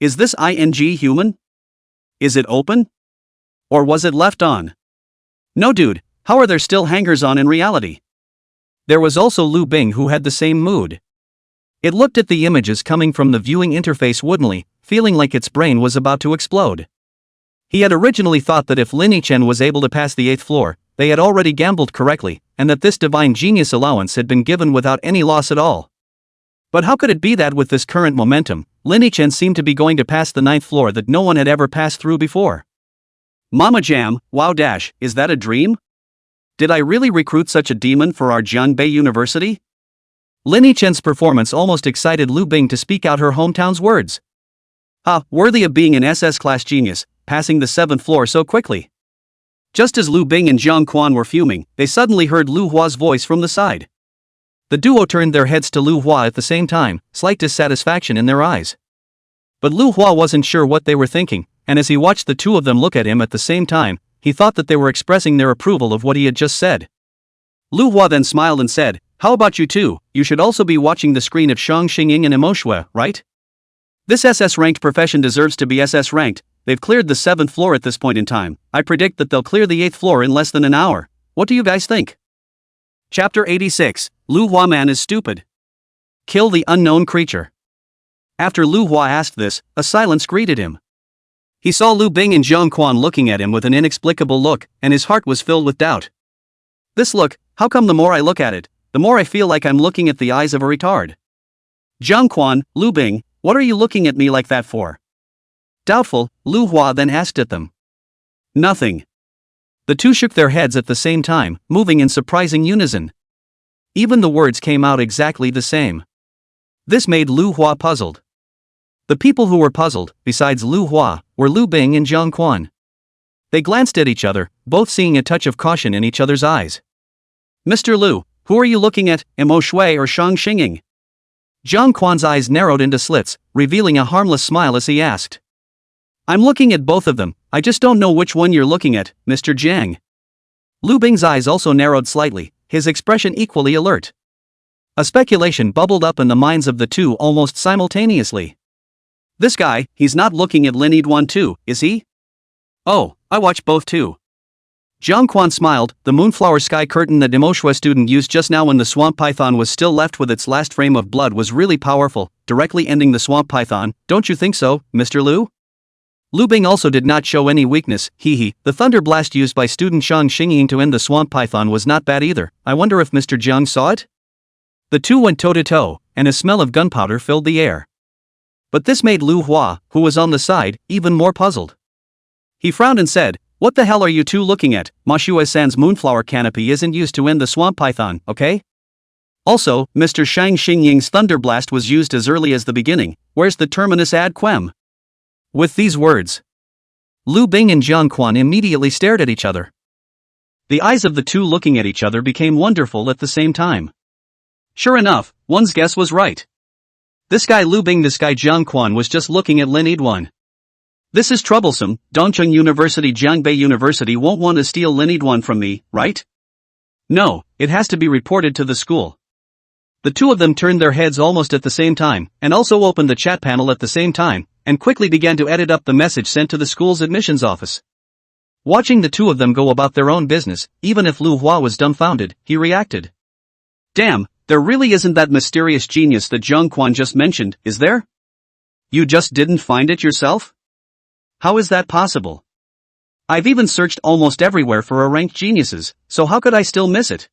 Is this ing human? Is it open? Or was it left on? No dude, how are there still hangers on in reality? There was also Lu Bing, who had the same mood. It looked at the images coming from the viewing interface woodenly, feeling like its brain was about to explode. He had originally thought that if Lin Yichen was able to pass the 8th floor, they had already gambled correctly, and that this divine genius allowance had been given without any loss at all. But how could it be that with this current momentum, Lin Yichen seemed to be going to pass the 9th floor that no one had ever passed through before? Mama Jam, wow dash, is that a dream? Did I really recruit such a demon for our Jiangbei University? Lin Yichen's performance almost excited Lu Bing to speak out her hometown's words. Worthy of being an SS class genius, passing the 7th floor so quickly. Just as Lu Bing and Jiang Quan were fuming, they suddenly heard Lu Hua's voice from the side. The duo turned their heads to Lu Hua at the same time, slight dissatisfaction in their eyes. But Lu Hua wasn't sure what they were thinking, and as he watched the two of them look at him at the same time, he thought that they were expressing their approval of what he had just said. Lu Hua then smiled and said, "How about you two? You should also be watching the screen of Shang Xingying and Emoshue, right? This SS-ranked profession deserves to be SS-ranked. They've cleared the 7th floor at this point in time. I predict that they'll clear the 8th floor in less than an hour. What do you guys think?" Chapter 86, Lu Hua Man is stupid. Kill the unknown creature. After Lu Hua asked this, a silence greeted him. He saw Lu Bing and Jiang Quan looking at him with an inexplicable look, and his heart was filled with doubt. This look, how come the more I look at it, the more I feel like I'm looking at the eyes of a retard? Jiang Quan, Lu Bing, what are you looking at me like that for? Doubtful, Lu Hua then asked at them. Nothing. The two shook their heads at the same time, moving in surprising unison. Even the words came out exactly the same. This made Lu Hua puzzled. The people who were puzzled, besides Lu Hua, were Lu Bing and Jiang Quan. They glanced at each other, both seeing a touch of caution in each other's eyes. Mr. Lu, who are you looking at, Mo Shui or Shang Xingying? Jiang Quan's eyes narrowed into slits, revealing a harmless smile as he asked. I'm looking at both of them, I just don't know which one you're looking at, Mr. Jiang. Lu Bing's eyes also narrowed slightly, his expression equally alert. A speculation bubbled up in the minds of the two almost simultaneously. This guy, he's not looking at Lin Yiduan too, is he? Oh, I watch both too. Jiang Quan smiled. The moonflower sky curtain that Emoshue student used just now when the swamp python was still left with its last frame of blood was really powerful, directly ending the swamp python, don't you think so, Mr. Lu? Lu Bing also did not show any weakness, the thunder blast used by student Shang Xingying to end the swamp python was not bad either. I wonder if Mr. Jiang saw it? The two went toe-to-toe, and a smell of gunpowder filled the air. But this made Lu Hua, who was on the side, even more puzzled. He frowned and said, what the hell are you two looking at? Ma Shui-san's moonflower canopy isn't used to end the swamp python, okay? Also, Mr. Shang Xingying's thunderblast was used as early as the beginning. Where's the terminus ad quem? With these words, Lu Bing and Jiang Quan immediately stared at each other. The eyes of the two looking at each other became wonderful at the same time. Sure enough, one's guess was right. This guy Lu Bing, this guy Jiang Quan was just looking at Lin Yiduan. This is troublesome. Dongcheng University, Jiangbei University won't want to steal Lin Yiduan from me, right? No, it has to be reported to the school. The two of them turned their heads almost at the same time, and also opened the chat panel at the same time, and quickly began to edit up the message sent to the school's admissions office. Watching the two of them go about their own business, even if Lu Hua was dumbfounded, he reacted. Damn, there really isn't that mysterious genius that Jiang Quan just mentioned, is there? You just didn't find it yourself? How is that possible? I've even searched almost everywhere for ranked geniuses, so how could I still miss it?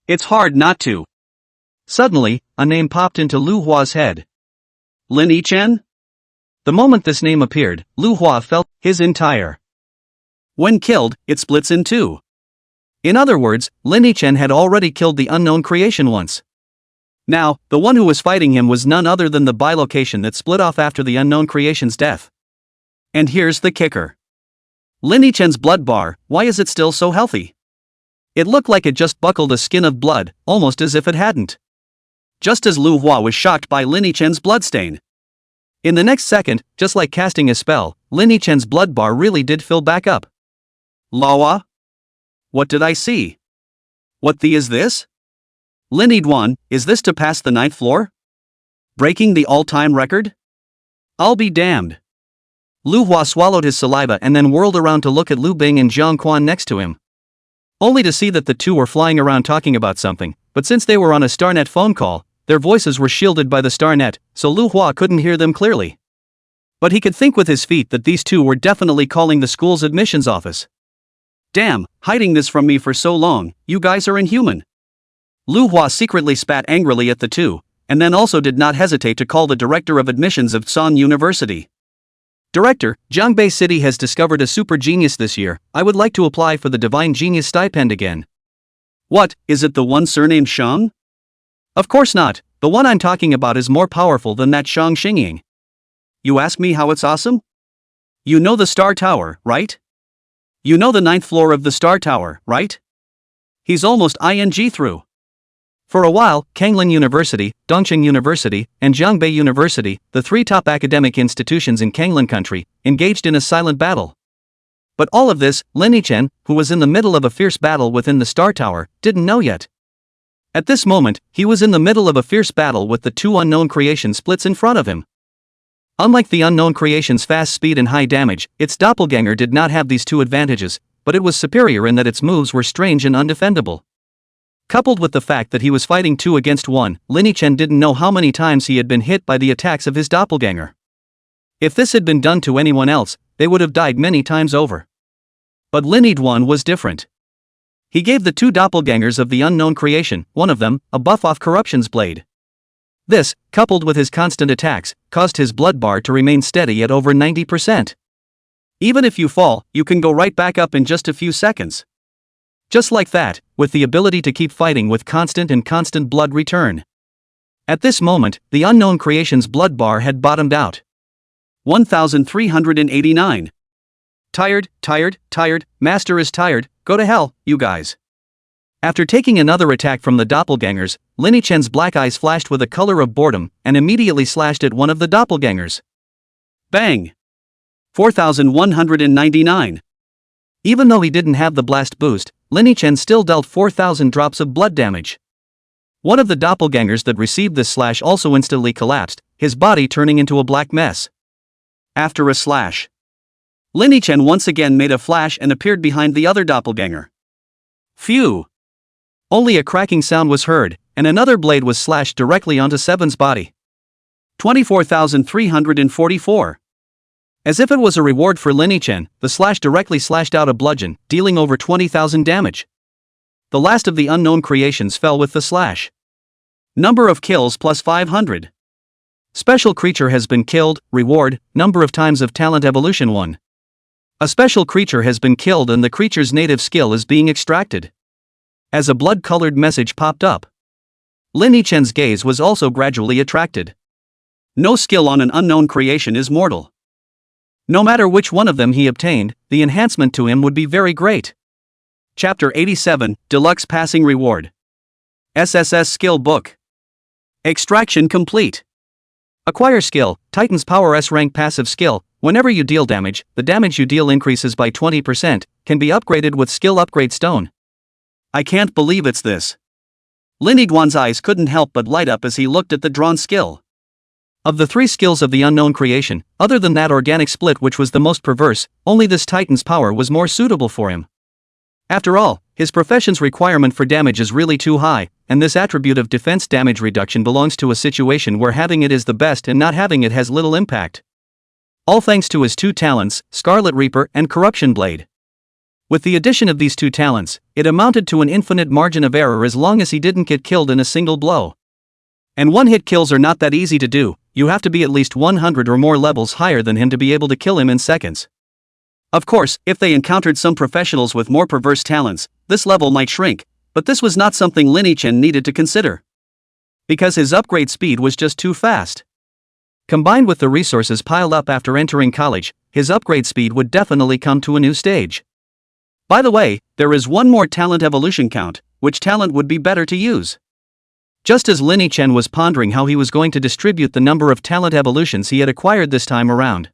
It's hard not to. Suddenly, a name popped into Lu Hua's head. Lin Yichen? The moment this name appeared, Lu Hua felt his entire. When killed, it splits in two. In other words, Lin Yichen had already killed the unknown creation once. Now, the one who was fighting him was none other than the bilocation that split off after the unknown creation's death. And here's the kicker. Lin Yichen's blood bar, why is it still so healthy? It looked like it just buckled a skin of blood, almost as if it hadn't. Just as Lu Hua was shocked by Lin Yichen's bloodstain. In the next second, just like casting a spell, Lin Yichen's blood bar really did fill back up. Lawa? What did I see? What the is this? Lin Yiduan, is this to pass the 9th floor? Breaking the all-time record? I'll be damned. Lu Hua swallowed his saliva and then whirled around to look at Lu Bing and Jiang Quan next to him. Only to see that the two were flying around talking about something, but since they were on a StarNet phone call, their voices were shielded by the StarNet, so Lu Hua couldn't hear them clearly. But he could think with his feet that these two were definitely calling the school's admissions office. Damn, hiding this from me for so long, you guys are inhuman. Lu Hua secretly spat angrily at the two, and then also did not hesitate to call the director of admissions of Tsan University. Director, Jiangbei City has discovered a super genius this year. I would like to apply for the Divine Genius stipend again. What, is it the one surnamed Shang? Of course not, the one I'm talking about is more powerful than that Shang Xingying. You ask me how it's awesome? You know the Star Tower, right? You know the 9th floor of the Star Tower, right? He's almost ing through. For a while, Kanglin University, Dongqing University, and Jiangbei University, the three top academic institutions in Kanglin country, engaged in a silent battle. But all of this, Lin Yichen, who was in the middle of a fierce battle within the Star Tower, didn't know yet. At this moment, he was in the middle of a fierce battle with the two unknown creation splits in front of him. Unlike the unknown creation's fast speed and high damage, its doppelganger did not have these two advantages, but it was superior in that its moves were strange and undefendable. Coupled with the fact that he was fighting 2 against 1, Lin Yichen didn't know how many times he had been hit by the attacks of his doppelganger. If this had been done to anyone else, they would have died many times over. But Lin Yichen was different. He gave the two doppelgangers of the unknown creation, one of them, a buff off Corruption's blade. This, coupled with his constant attacks, caused his blood bar to remain steady at over 90%. Even if you fall, you can go right back up in just a few seconds. Just like that, with the ability to keep fighting with constant blood return. At this moment, the unknown creation's blood bar had bottomed out. 1389. Tired, master is tired, go to hell, you guys. After taking another attack from the doppelgangers, Lin Yichen's black eyes flashed with a color of boredom and immediately slashed at one of the doppelgangers. Bang! 4199. Even though he didn't have the blast boost, Lin Yichen still dealt 4,000 drops of blood damage. One of the doppelgangers that received this slash also instantly collapsed, his body turning into a black mess. After a slash, Lin Yichen once again made a flash and appeared behind the other doppelganger. Phew! Only a cracking sound was heard, and another blade was slashed directly onto Seven's body. 24,344. As if it was a reward for Lin Yichen, the slash directly slashed out a bludgeon, dealing over 20,000 damage. The last of the unknown creations fell with the slash. Number of kills plus 500. Special creature has been killed, reward, number of times of talent evolution 1. A special creature has been killed and the creature's native skill is being extracted. As a blood-colored message popped up, Lin Yichen's gaze was also gradually attracted. No skill on an unknown creation is mortal. No matter which one of them he obtained, the enhancement to him would be very great. Chapter 87, Deluxe Passing Reward. SSS Skill Book. Extraction complete. Acquire skill, Titan's Power S rank passive skill. Whenever you deal damage, the damage you deal increases by 20%, can be upgraded with skill upgrade stone. I can't believe it's this. Lin Yiguan's eyes couldn't help but light up as he looked at the drawn skill. Of the 3 skills of the unknown creation, other than that organic split which was the most perverse, only this Titan's power was more suitable for him. After all, his profession's requirement for damage is really too high, and this attribute of defense damage reduction belongs to a situation where having it is the best and not having it has little impact. All thanks to his 2 talents, Scarlet Reaper and Corruption Blade. With the addition of these 2 talents, it amounted to an infinite margin of error as long as he didn't get killed in a single blow. And one-hit kills are not that easy to do, you have to be at least 100 or more levels higher than him to be able to kill him in seconds. Of course, if they encountered some professionals with more perverse talents, this level might shrink, but this was not something Lin Yichen needed to consider. Because his upgrade speed was just too fast. Combined with the resources piled up after entering college, his upgrade speed would definitely come to a new stage. By the way, there is one more talent evolution count, which talent would be better to use. Just as Lin Yichen was pondering how he was going to distribute the number of talent evolutions he had acquired this time around,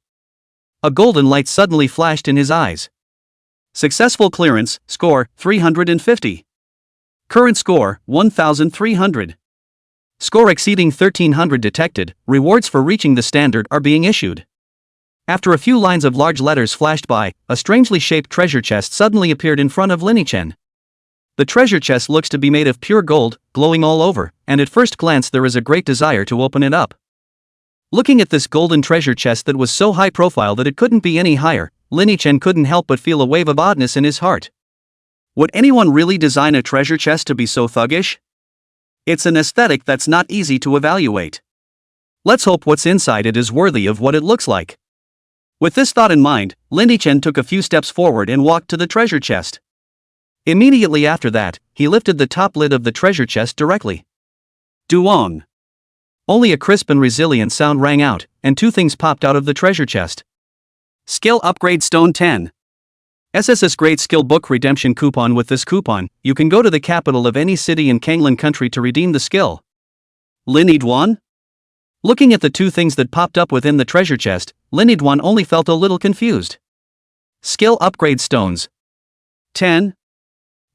a golden light suddenly flashed in his eyes. Successful clearance, score, 350. Current score, 1,300. Score exceeding 1,300 detected, rewards for reaching the standard are being issued. After a few lines of large letters flashed by, a strangely shaped treasure chest suddenly appeared in front of Lin Yichen. The treasure chest looks to be made of pure gold, glowing all over, and at first glance there is a great desire to open it up. Looking at this golden treasure chest that was so high profile that it couldn't be any higher, Lin Chen couldn't help but feel a wave of oddness in his heart. Would anyone really design a treasure chest to be so thuggish? It's an aesthetic that's not easy to evaluate. Let's hope what's inside it is worthy of what it looks like. With this thought in mind, Lin Chen took a few steps forward and walked to the treasure chest. Immediately after that, he lifted the top lid of the treasure chest directly. Duong! Only a crisp and resilient sound rang out, and two things popped out of the treasure chest. Skill Upgrade Stone 10. SSS Grade Skill Book Redemption Coupon. With this coupon, you can go to the capital of any city in Kanglan country to redeem the skill. Lin Yidwan? Looking at the two things that popped up within the treasure chest, Lin Yidwan only felt a little confused. Skill Upgrade Stones. 10.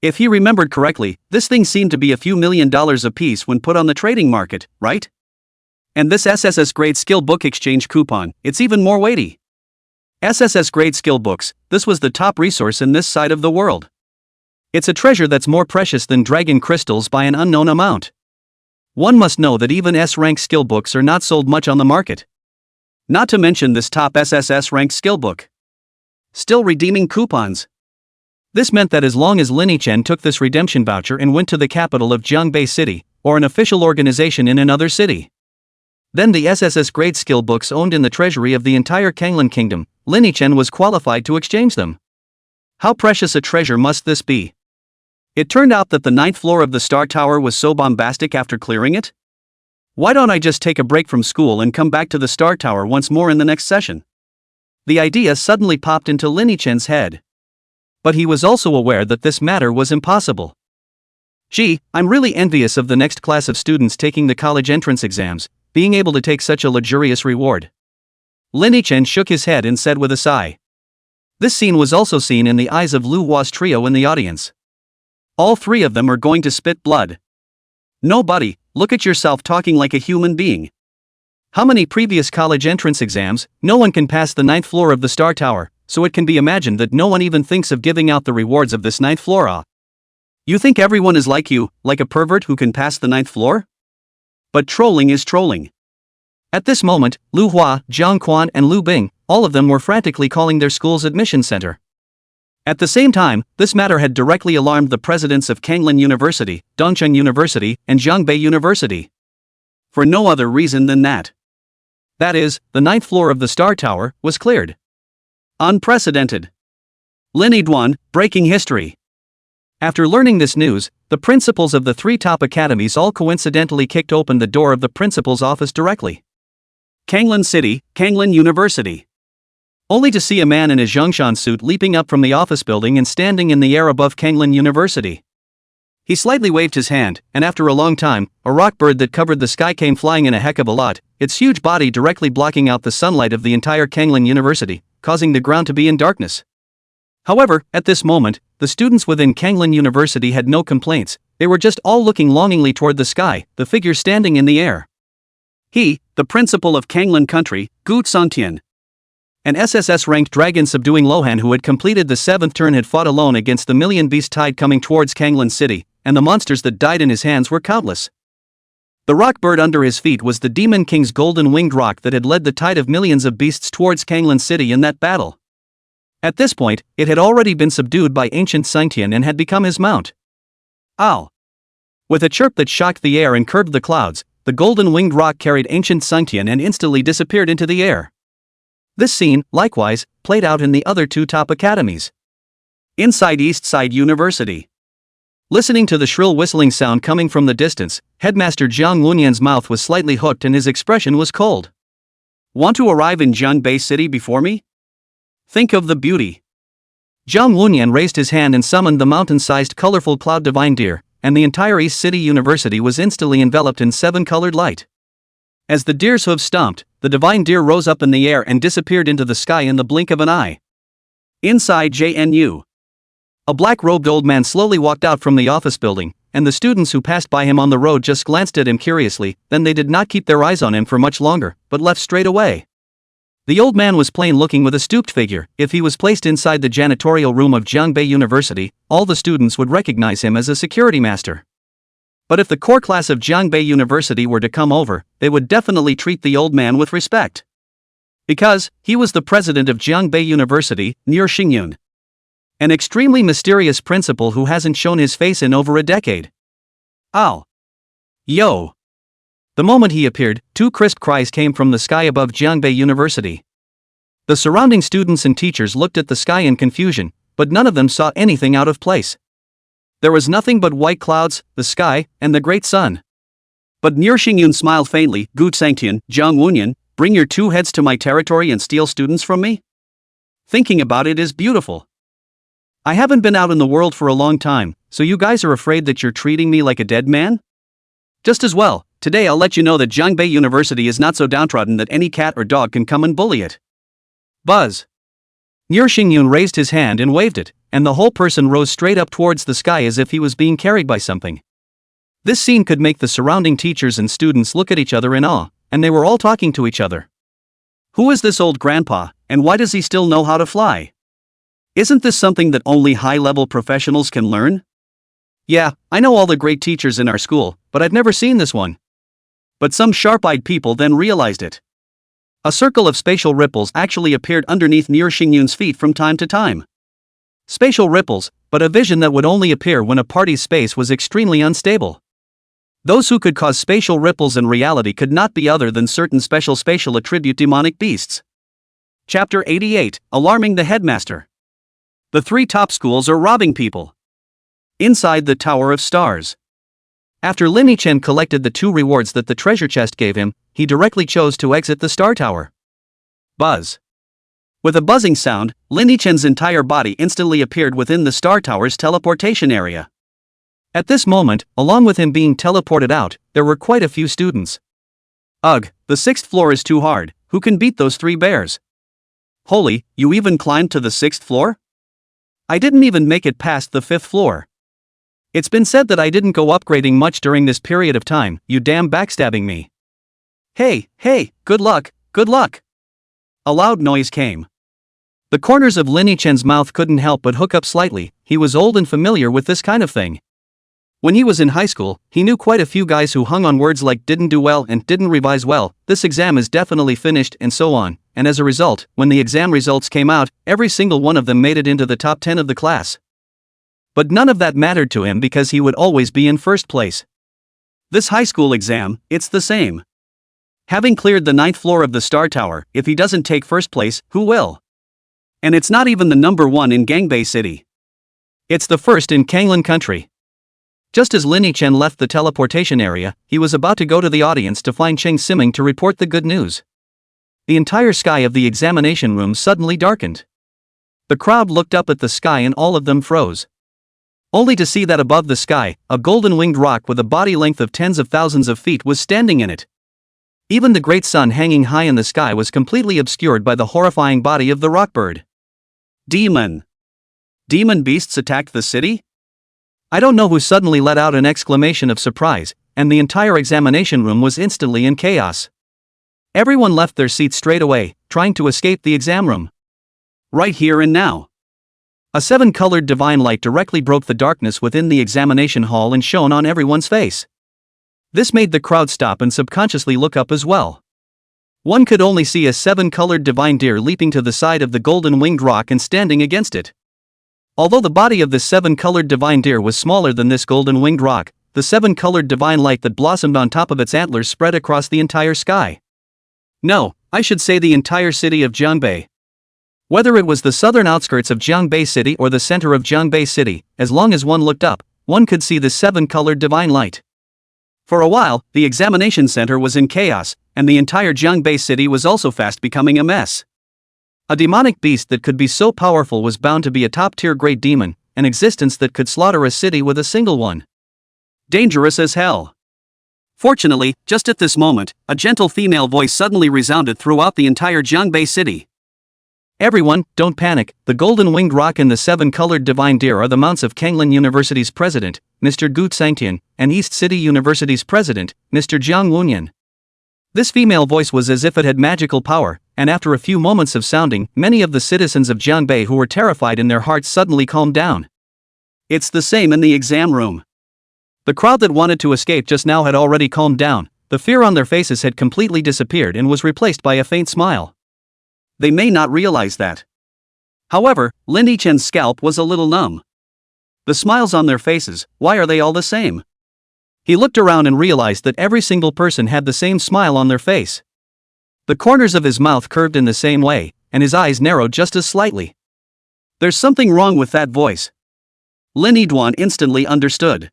If he remembered correctly, this thing seemed to be a few $1 million apiece when put on the trading market, right? And this SSS Grade Skill Book Exchange coupon, it's even more weighty. SSS Grade Skill Books, this was the top resource in this side of the world. It's a treasure that's more precious than dragon crystals by an unknown amount. One must know that even S-rank skill books are not sold much on the market. Not to mention this top SSS rank skill book. Still redeeming coupons. This meant that as long as Lin Chen took this redemption voucher and went to the capital of Jiangbei City, or an official organization in another city, then the SSS grade skill books owned in the treasury of the entire Kanglan Kingdom, Lin Chen was qualified to exchange them. How precious a treasure must this be? It turned out that the 9th floor of the Star Tower was so bombastic after clearing it? Why don't I just take a break from school and come back to the Star Tower once more in the next session? The idea suddenly popped into Lin Chen's head. But he was also aware that this matter was impossible. Gee, I'm really envious of the next class of students taking the college entrance exams, being able to take such a luxurious reward. Lin Chen shook his head and said with a sigh. This scene was also seen in the eyes of Lu Hua's trio in the audience. All three of them are going to spit blood. No, buddy, look at yourself talking like a human being. How many previous college entrance exams? No one can pass the 9th floor of the Star Tower, so it can be imagined that no one even thinks of giving out the rewards of this 9th floor. You think everyone is like you, like a pervert who can pass the 9th floor? But trolling is trolling. At this moment, Lu Hua, Jiang Quan and Lu Bing, all of them were frantically calling their school's admission center. At the same time, this matter had directly alarmed the presidents of Kanglan University, Dongcheng University, and Jiangbei University. For no other reason than that. That is, the 9th floor of the Star Tower was cleared. Unprecedented. Lin Yidwan, breaking history. After learning this news, the principals of the 3 top academies all coincidentally kicked open the door of the principal's office directly. Kanglan City, Kanglan University. Only to see a man in a Zhongshan suit leaping up from the office building and standing in the air above Kanglan University. He slightly waved his hand, and after a long time, a rock bird that covered the sky came flying in a heck of a lot, its huge body directly blocking out the sunlight of the entire Kanglan University, causing the ground to be in darkness. However, at this moment, the students within Kanglan University had no complaints, they were just all looking longingly toward the sky, the figure standing in the air. He, the principal of Kanglan Country, Gu Sangtian. An SSS-ranked dragon subduing Lohan who had completed the 7th turn had fought alone against the million beast tide coming towards Kanglan City, and the monsters that died in his hands were countless. The rock bird under his feet was the Demon King's golden winged rock that had led the tide of millions of beasts towards Kanglan City in that battle. At this point, it had already been subdued by ancient Sangtian and had become his mount. Ow! With a chirp that shocked the air and curbed the clouds, the golden winged rock carried ancient Sangtian and instantly disappeared into the air. This scene, likewise, played out in the other 2 top academies. Inside Eastside University. Listening to the shrill whistling sound coming from the distance, Headmaster Jiang Lunyan's mouth was slightly hooked and his expression was cold. Want to arrive in Jiangbei City before me? Think of the beauty. Jiang Lunyan raised his hand and summoned the mountain-sized colorful cloud divine deer, and the entire East City University was instantly enveloped in 7-colored light. As the deer's hooves stomped, the divine deer rose up in the air and disappeared into the sky in the blink of an eye. Inside JNU. A black-robed old man slowly walked out from the office building, and the students who passed by him on the road just glanced at him curiously, then they did not keep their eyes on him for much longer, but left straight away. The old man was plain looking with a stooped figure. If he was placed inside the janitorial room of Jiangbei University, all the students would recognize him as a security master. But if the core class of Jiangbei University were to come over, they would definitely treat the old man with respect. Because he was the president of Jiangbei University, Nier Xingyun. An extremely mysterious principal who hasn't shown his face in over a decade. Ow! Yo! The moment he appeared, two crisp cries came from the sky above Jiangbei University. The surrounding students and teachers looked at the sky in confusion, but none of them saw anything out of place. There was nothing but white clouds, the sky, and the great sun. But Nier Xingyun smiled faintly. Gu Sangtian, Zhang Wunyan, bring your two heads to my territory and steal students from me? Thinking about it is beautiful. I haven't been out in the world for a long time, so you guys are afraid that you're treating me like a dead man? Just as well, today I'll let you know that Jiangbei University is not so downtrodden that any cat or dog can come and bully it. Buzz. Nier Xingyun raised his hand and waved it, and the whole person rose straight up towards the sky as if he was being carried by something. This scene could make the surrounding teachers and students look at each other in awe, and they were all talking to each other. Who is this old grandpa, and why does he still know how to fly? Isn't this something that only high-level professionals can learn? Yeah, I know all the great teachers in our school, but I've never seen this one. But some sharp-eyed people then realized it. A circle of spatial ripples actually appeared underneath Nier Xingyun's feet from time to time. Spatial ripples, but a vision that would only appear when a party's space was extremely unstable. Those who could cause spatial ripples in reality could not be other than certain special spatial attribute demonic beasts. Chapter 88, Alarming the Headmaster. The three top schools are robbing people. Inside the Tower of Stars. After Lin Yichen collected the 2 rewards that the treasure chest gave him, he directly chose to exit the Star Tower. Buzz. With a buzzing sound, Lin Yichen's entire body instantly appeared within the Star Tower's teleportation area. At this moment, along with him being teleported out, there were quite a few students. Ugh, the 6th floor is too hard. Who can beat those 3 bears? Holy, you even climbed to the 6th floor? I didn't even make it past the 5th floor. It's been said that I didn't go upgrading much during this period of time. You damn backstabbing me. Hey, good luck, good luck. A loud noise came. The corners of Lin Yichen's mouth couldn't help but hook up slightly. He was old and familiar with this kind of thing. When he was in high school, he knew quite a few guys who hung on words like didn't do well and didn't revise well, this exam is definitely finished and so on, and as a result, when the exam results came out, every single one of them made it into the top 10 of the class. But none of that mattered to him because he would always be in first place. This high school exam, it's the same. Having cleared the 9th floor of the Star Tower, if he doesn't take first place, who will? And it's not even the number 1 in Gangbei City. It's the first in Kanglin country. Just as Lin Yichen left the teleportation area, he was about to go to the audience to find Cheng Siming to report the good news. The entire sky of the examination room suddenly darkened. The crowd looked up at the sky and all of them froze. Only to see that above the sky, a golden-winged rock with a body length of tens of thousands of feet was standing in it. Even the great sun hanging high in the sky was completely obscured by the horrifying body of the rockbird. Demon! Demon beasts attacked the city? I don't know who suddenly let out an exclamation of surprise, and the entire examination room was instantly in chaos. Everyone left their seats straight away, trying to escape the exam room. Right here and now. A 7-colored divine light directly broke the darkness within the examination hall and shone on everyone's face. This made the crowd stop and subconsciously look up as well. One could only see a 7-colored divine deer leaping to the side of the golden-winged rock and standing against it. Although the body of the 7-colored divine deer was smaller than this golden-winged rock, the 7-colored divine light that blossomed on top of its antlers spread across the entire sky. No, I should say the entire city of Jiangbei. Whether it was the southern outskirts of Jiangbei City or the center of Jiangbei City, as long as one looked up, one could see the 7-colored divine light. For a while, the examination center was in chaos, and the entire Jiangbei City was also fast becoming a mess. A demonic beast that could be so powerful was bound to be a top-tier great demon, an existence that could slaughter a city with a single one. Dangerous as hell. Fortunately, just at this moment, a gentle female voice suddenly resounded throughout the entire Jiangbei City. Everyone, don't panic, the golden-winged rock and the 7-colored divine deer are the mounts of Kanglin University's president, Mr. Gu Sangtian, and East City University's president, Mr. Jiang Wunyan. This female voice was as if it had magical power, and after a few moments of sounding, many of the citizens of Jiangbei who were terrified in their hearts suddenly calmed down. It's the same in the exam room. The crowd that wanted to escape just now had already calmed down, the fear on their faces had completely disappeared and was replaced by a faint smile. They may not realize that. However, Lin Yichen's scalp was a little numb. The smiles on their faces, why are they all the same? He looked around and realized that every single person had the same smile on their face. The corners of his mouth curved in the same way, and his eyes narrowed just as slightly. There's something wrong with that voice. Lin Yidwan instantly understood.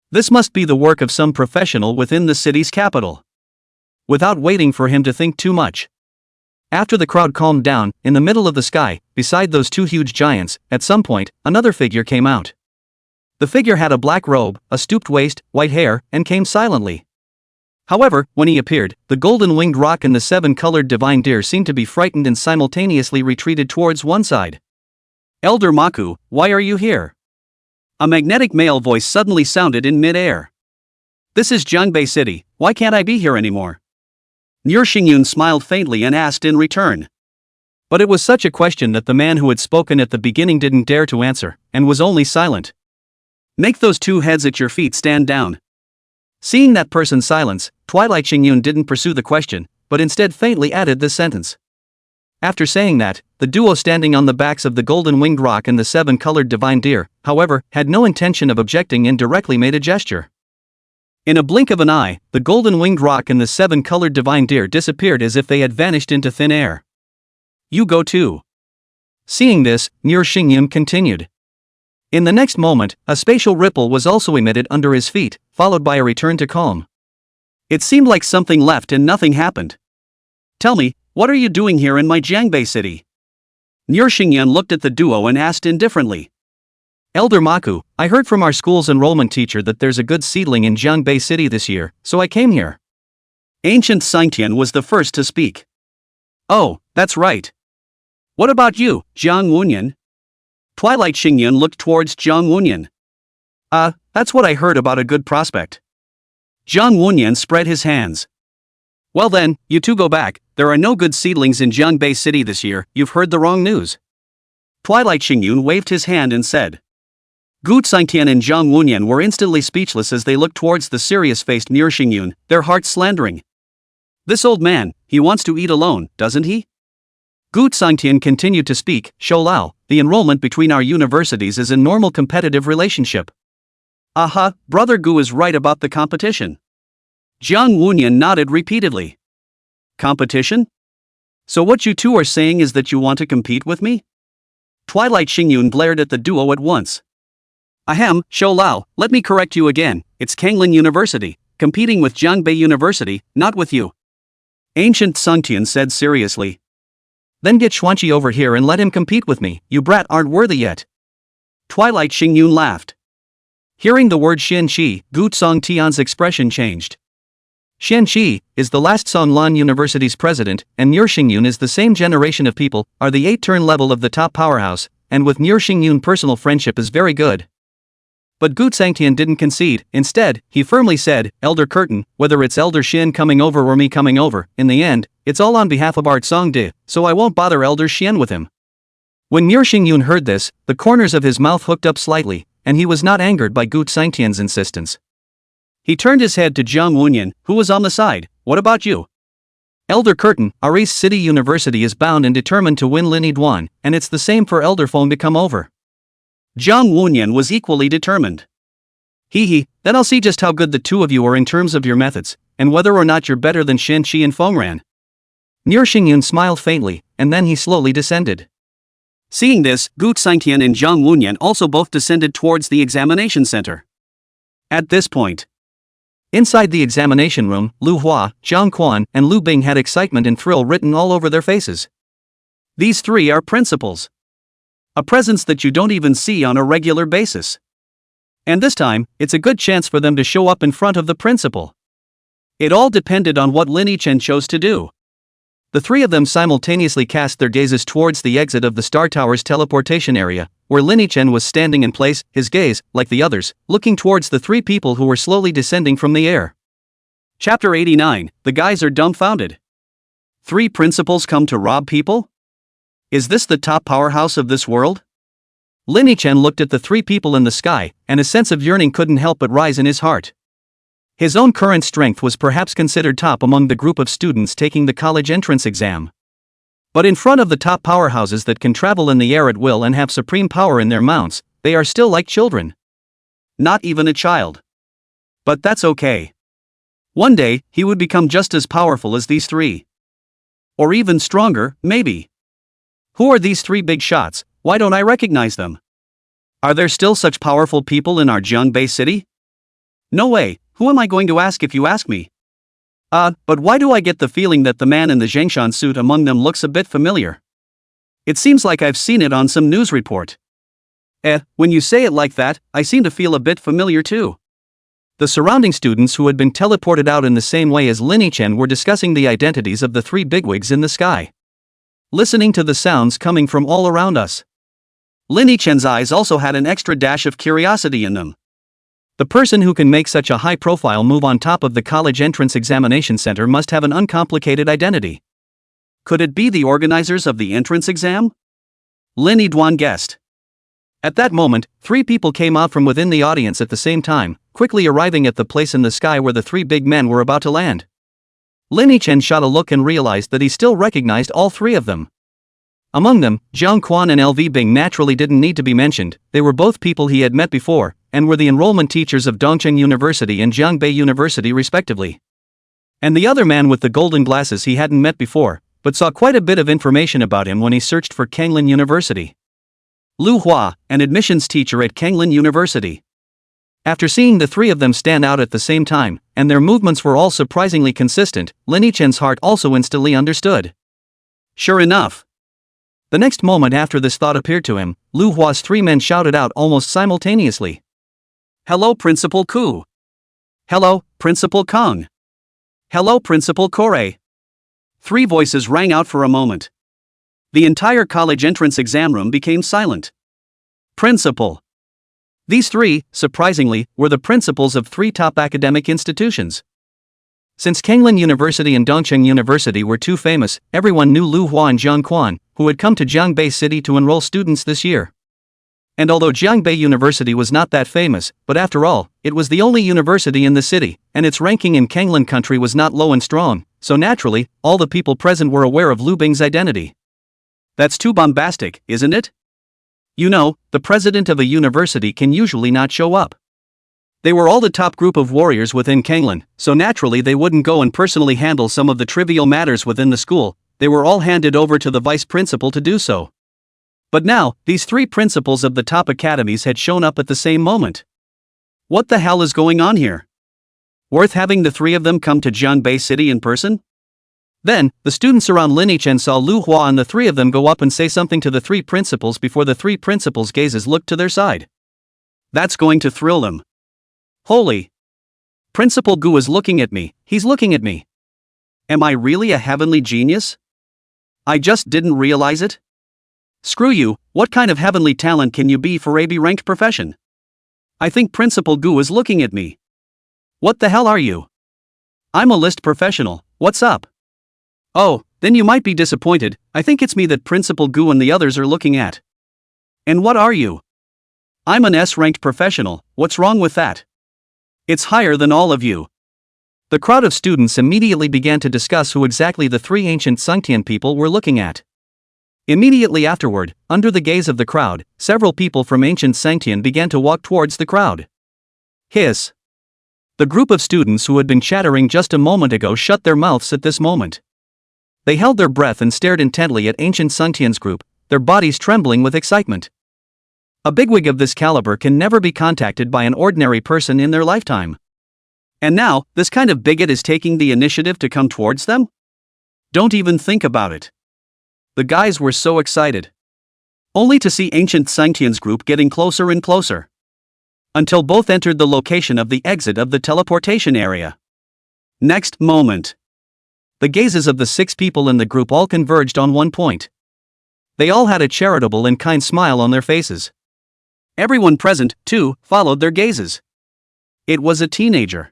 This must be the work of some professional within the city's capital. Without waiting for him to think too much. After the crowd calmed down, in the middle of the sky, beside those two huge giants, at some point, another figure came out. The figure had a black robe, a stooped waist, white hair, and came silently. However, when he appeared, the golden-winged roc and the seven-colored divine deer seemed to be frightened and simultaneously retreated towards one side. Elder Maku, why are you here? A magnetic male voice suddenly sounded in mid-air. This is Jiangbei City, why can't I be here anymore? Nier Xingyun smiled faintly and asked in return. But it was such a question that the man who had spoken at the beginning didn't dare to answer, and was only silent. Make those two heads at your feet stand down. Seeing that person's silence, Twilight Xingyun didn't pursue the question, but instead faintly added this sentence. After saying that, the duo standing on the backs of the golden-winged roc and the seven-colored divine deer, however, had no intention of objecting and directly made a gesture. In a blink of an eye, the golden-winged roc and the seven-colored divine deer disappeared as if they had vanished into thin air. You go too. Seeing this, Nier Xingyun continued. In the next moment, a spatial ripple was also emitted under his feet, followed by a return to calm. It seemed like something left and nothing happened. Tell me, what are you doing here in my Jiangbei city? Nier Xingyun looked at the duo and asked indifferently. Elder Maku, I heard from our school's enrollment teacher that there's a good seedling in Jiangbei City this year, so I came here. Ancient Sangtian was the first to speak. Oh, that's right. What about you, Jiang Wunyan? Twilight Xingyun looked towards Jiang Wunyan. That's what I heard about a good prospect. Jiang Wunyan spread his hands. Well then, you two go back, there are no good seedlings in Jiangbei City this year, you've heard the wrong news. Twilight Xingyun waved his hand and said. Gu Sangtian and Jiang Wunyan were instantly speechless as they looked towards the serious-faced Nier Xingyun, their hearts slandering. This old man, he wants to eat alone, doesn't he? Gu Sangtian continued to speak, Shou Lao, the enrollment between our universities is a normal competitive relationship. Aha, Brother Gu is right about the competition. Jiang Wunyan nodded repeatedly. Competition? So what you two are saying is that you want to compete with me? Twilight Xingyun glared at the duo at once. Ahem, Shou Lao, let me correct you again, it's Kanglin University, competing with Jiangbei University, not with you. Ancient Sungtian said seriously. Then get Xuanqi over here and let him compete with me, you brat aren't worthy yet. Twilight Xingyun laughed. Hearing the word Xianqi, Gu Songtian's expression changed. Xianqi is the last Songlan University's president, and Nier Xingyun is the same generation of people, are the 8-turn level of the top powerhouse, and with Nier Xingyun personal friendship is very good. But Gu Sangtian didn't concede, instead, he firmly said, Elder Curtain, whether it's Elder Xin coming over or me coming over, in the end, it's all on behalf of Art Songdi, so I won't bother Elder Xian with him. When Nier Xingyun heard this, the corners of his mouth hooked up slightly, and he was not angered by Gu Sangtian's insistence. He turned his head to Jiang Wunyan, who was on the side, what about you? Elder Curtain, our East City University is bound and determined to win Lin Yidwan, and it's the same for Elder Feng to come over. Jiang Wunyan was equally determined. Then I'll see just how good the two of you are in terms of your methods, and whether or not you're better than Xianqi and Fengran. Nier Xingyun smiled faintly, and then he slowly descended. Seeing this, Gu Sangtian and Jiang Wunyan also both descended towards the examination center. At this point, inside the examination room, Lu Hua, Zhang Quan, and Lu Bing had excitement and thrill written all over their faces. These three are principals. A presence that you don't even see on a regular basis. And this time, it's a good chance for them to show up in front of the principal. It all depended on what Lin Yichen chose to do. The three of them simultaneously cast their gazes towards the exit of the Star Tower's teleportation area, where Lin Yichen was standing in place, his gaze, like the others, looking towards the three people who were slowly descending from the air. Chapter 89, The Guys Are Dumbfounded. Three principals come to rob people? Is this the top powerhouse of this world? Lin Yichen looked at the three people in the sky, and a sense of yearning couldn't help but rise in his heart. His own current strength was perhaps considered top among the group of students taking the college entrance exam. But in front of the top powerhouses that can travel in the air at will and have supreme power in their mounts, they are still like children. Not even a child. But that's okay. One day, he would become just as powerful as these three. Or even stronger, maybe. Who are these three big shots? Why don't I recognize them? Are there still such powerful people in our Jiangbei city? No way, who am I going to ask if you ask me? But why do I get the feeling that the man in the Zhengshan suit among them looks a bit familiar? It seems like I've seen it on some news report. When you say it like that, I seem to feel a bit familiar too. The surrounding students who had been teleported out in the same way as Lin Yichen were discussing the identities of the three bigwigs in the sky. Listening to the sounds coming from all around us. Lin Yichen's eyes also had an extra dash of curiosity in them. The person who can make such a high-profile move on top of the college entrance examination center must have an uncomplicated identity. Could it be the organizers of the entrance exam? Lin Yiduan guessed. At that moment, three people came out from within the audience at the same time, quickly arriving at the place in the sky where the three big men were about to land. Lin Yichen shot a look and realized that he still recognized all three of them. Among them, Jiang Quan and LV Bing naturally didn't need to be mentioned. They were both people he had met before, and were the enrollment teachers of Dongcheng University and Jiangbei University respectively. And the other man with the golden glasses he hadn't met before, but saw quite a bit of information about him when he searched for Kanglin University. Lu Hua, an admissions teacher at Kanglin University. After seeing the three of them stand out at the same time, and their movements were all surprisingly consistent, Lin Yichen's heart also instantly understood. Sure enough. The next moment after this thought appeared to him, Lu Hua's three men shouted out almost simultaneously. Hello Principal Ku. Hello, Principal Kong. Hello Principal Kore. Three voices rang out for a moment. The entire college entrance exam room became silent. Principal. These three, surprisingly, were the principals of three top academic institutions. Since Kanglin University and Dongcheng University were too famous, everyone knew Lu Hua and Jiang Quan, who had come to Jiangbei City to enroll students this year. And although Jiangbei University was not that famous, but after all, it was the only university in the city, and its ranking in Kanglin country was not low and strong, so naturally, all the people present were aware of Lu Bing's identity. That's too bombastic, isn't it? You know, the president of a university can usually not show up. They were all the top group of warriors within Kanglin, so naturally they wouldn't go and personally handle some of the trivial matters within the school. They were all handed over to the vice principal to do so. But now, these three principals of the top academies had shown up at the same moment. What the hell is going on here? Worth having the three of them come to Jiangbei City in person? Then, the students around Lin Yichen saw Lu Hua and the three of them go up and say something to the three principals before the three principals' gazes looked to their side. That's going to thrill them. Holy! Principal Gu is looking at me, he's looking at me. Am I really a heavenly genius? I just didn't realize it? Screw you, what kind of heavenly talent can you be for a B-ranked profession? I think Principal Gu is looking at me. What the hell are you? I'm a list professional, what's up? Oh, then you might be disappointed, I think it's me that Principal Gu and the others are looking at. And what are you? I'm an S-ranked professional, what's wrong with that? It's higher than all of you. The crowd of students immediately began to discuss who exactly the three ancient Sungtian people were looking at. Immediately afterward, under the gaze of the crowd, several people from ancient Sungtian began to walk towards the crowd. Hiss. The group of students who had been chattering just a moment ago shut their mouths at this moment. They held their breath and stared intently at ancient Sungtian's group, their bodies trembling with excitement. A bigwig of this caliber can never be contacted by an ordinary person in their lifetime. And now, this kind of bigot is taking the initiative to come towards them? Don't even think about it. The guys were so excited. Only to see ancient Sungtian's group getting closer and closer. Until both entered the location of the exit of the teleportation area. Next moment. The gazes of the 6 people in the group all converged on one point. They all had a charitable and kind smile on their faces. Everyone present, too, followed their gazes. It was a teenager.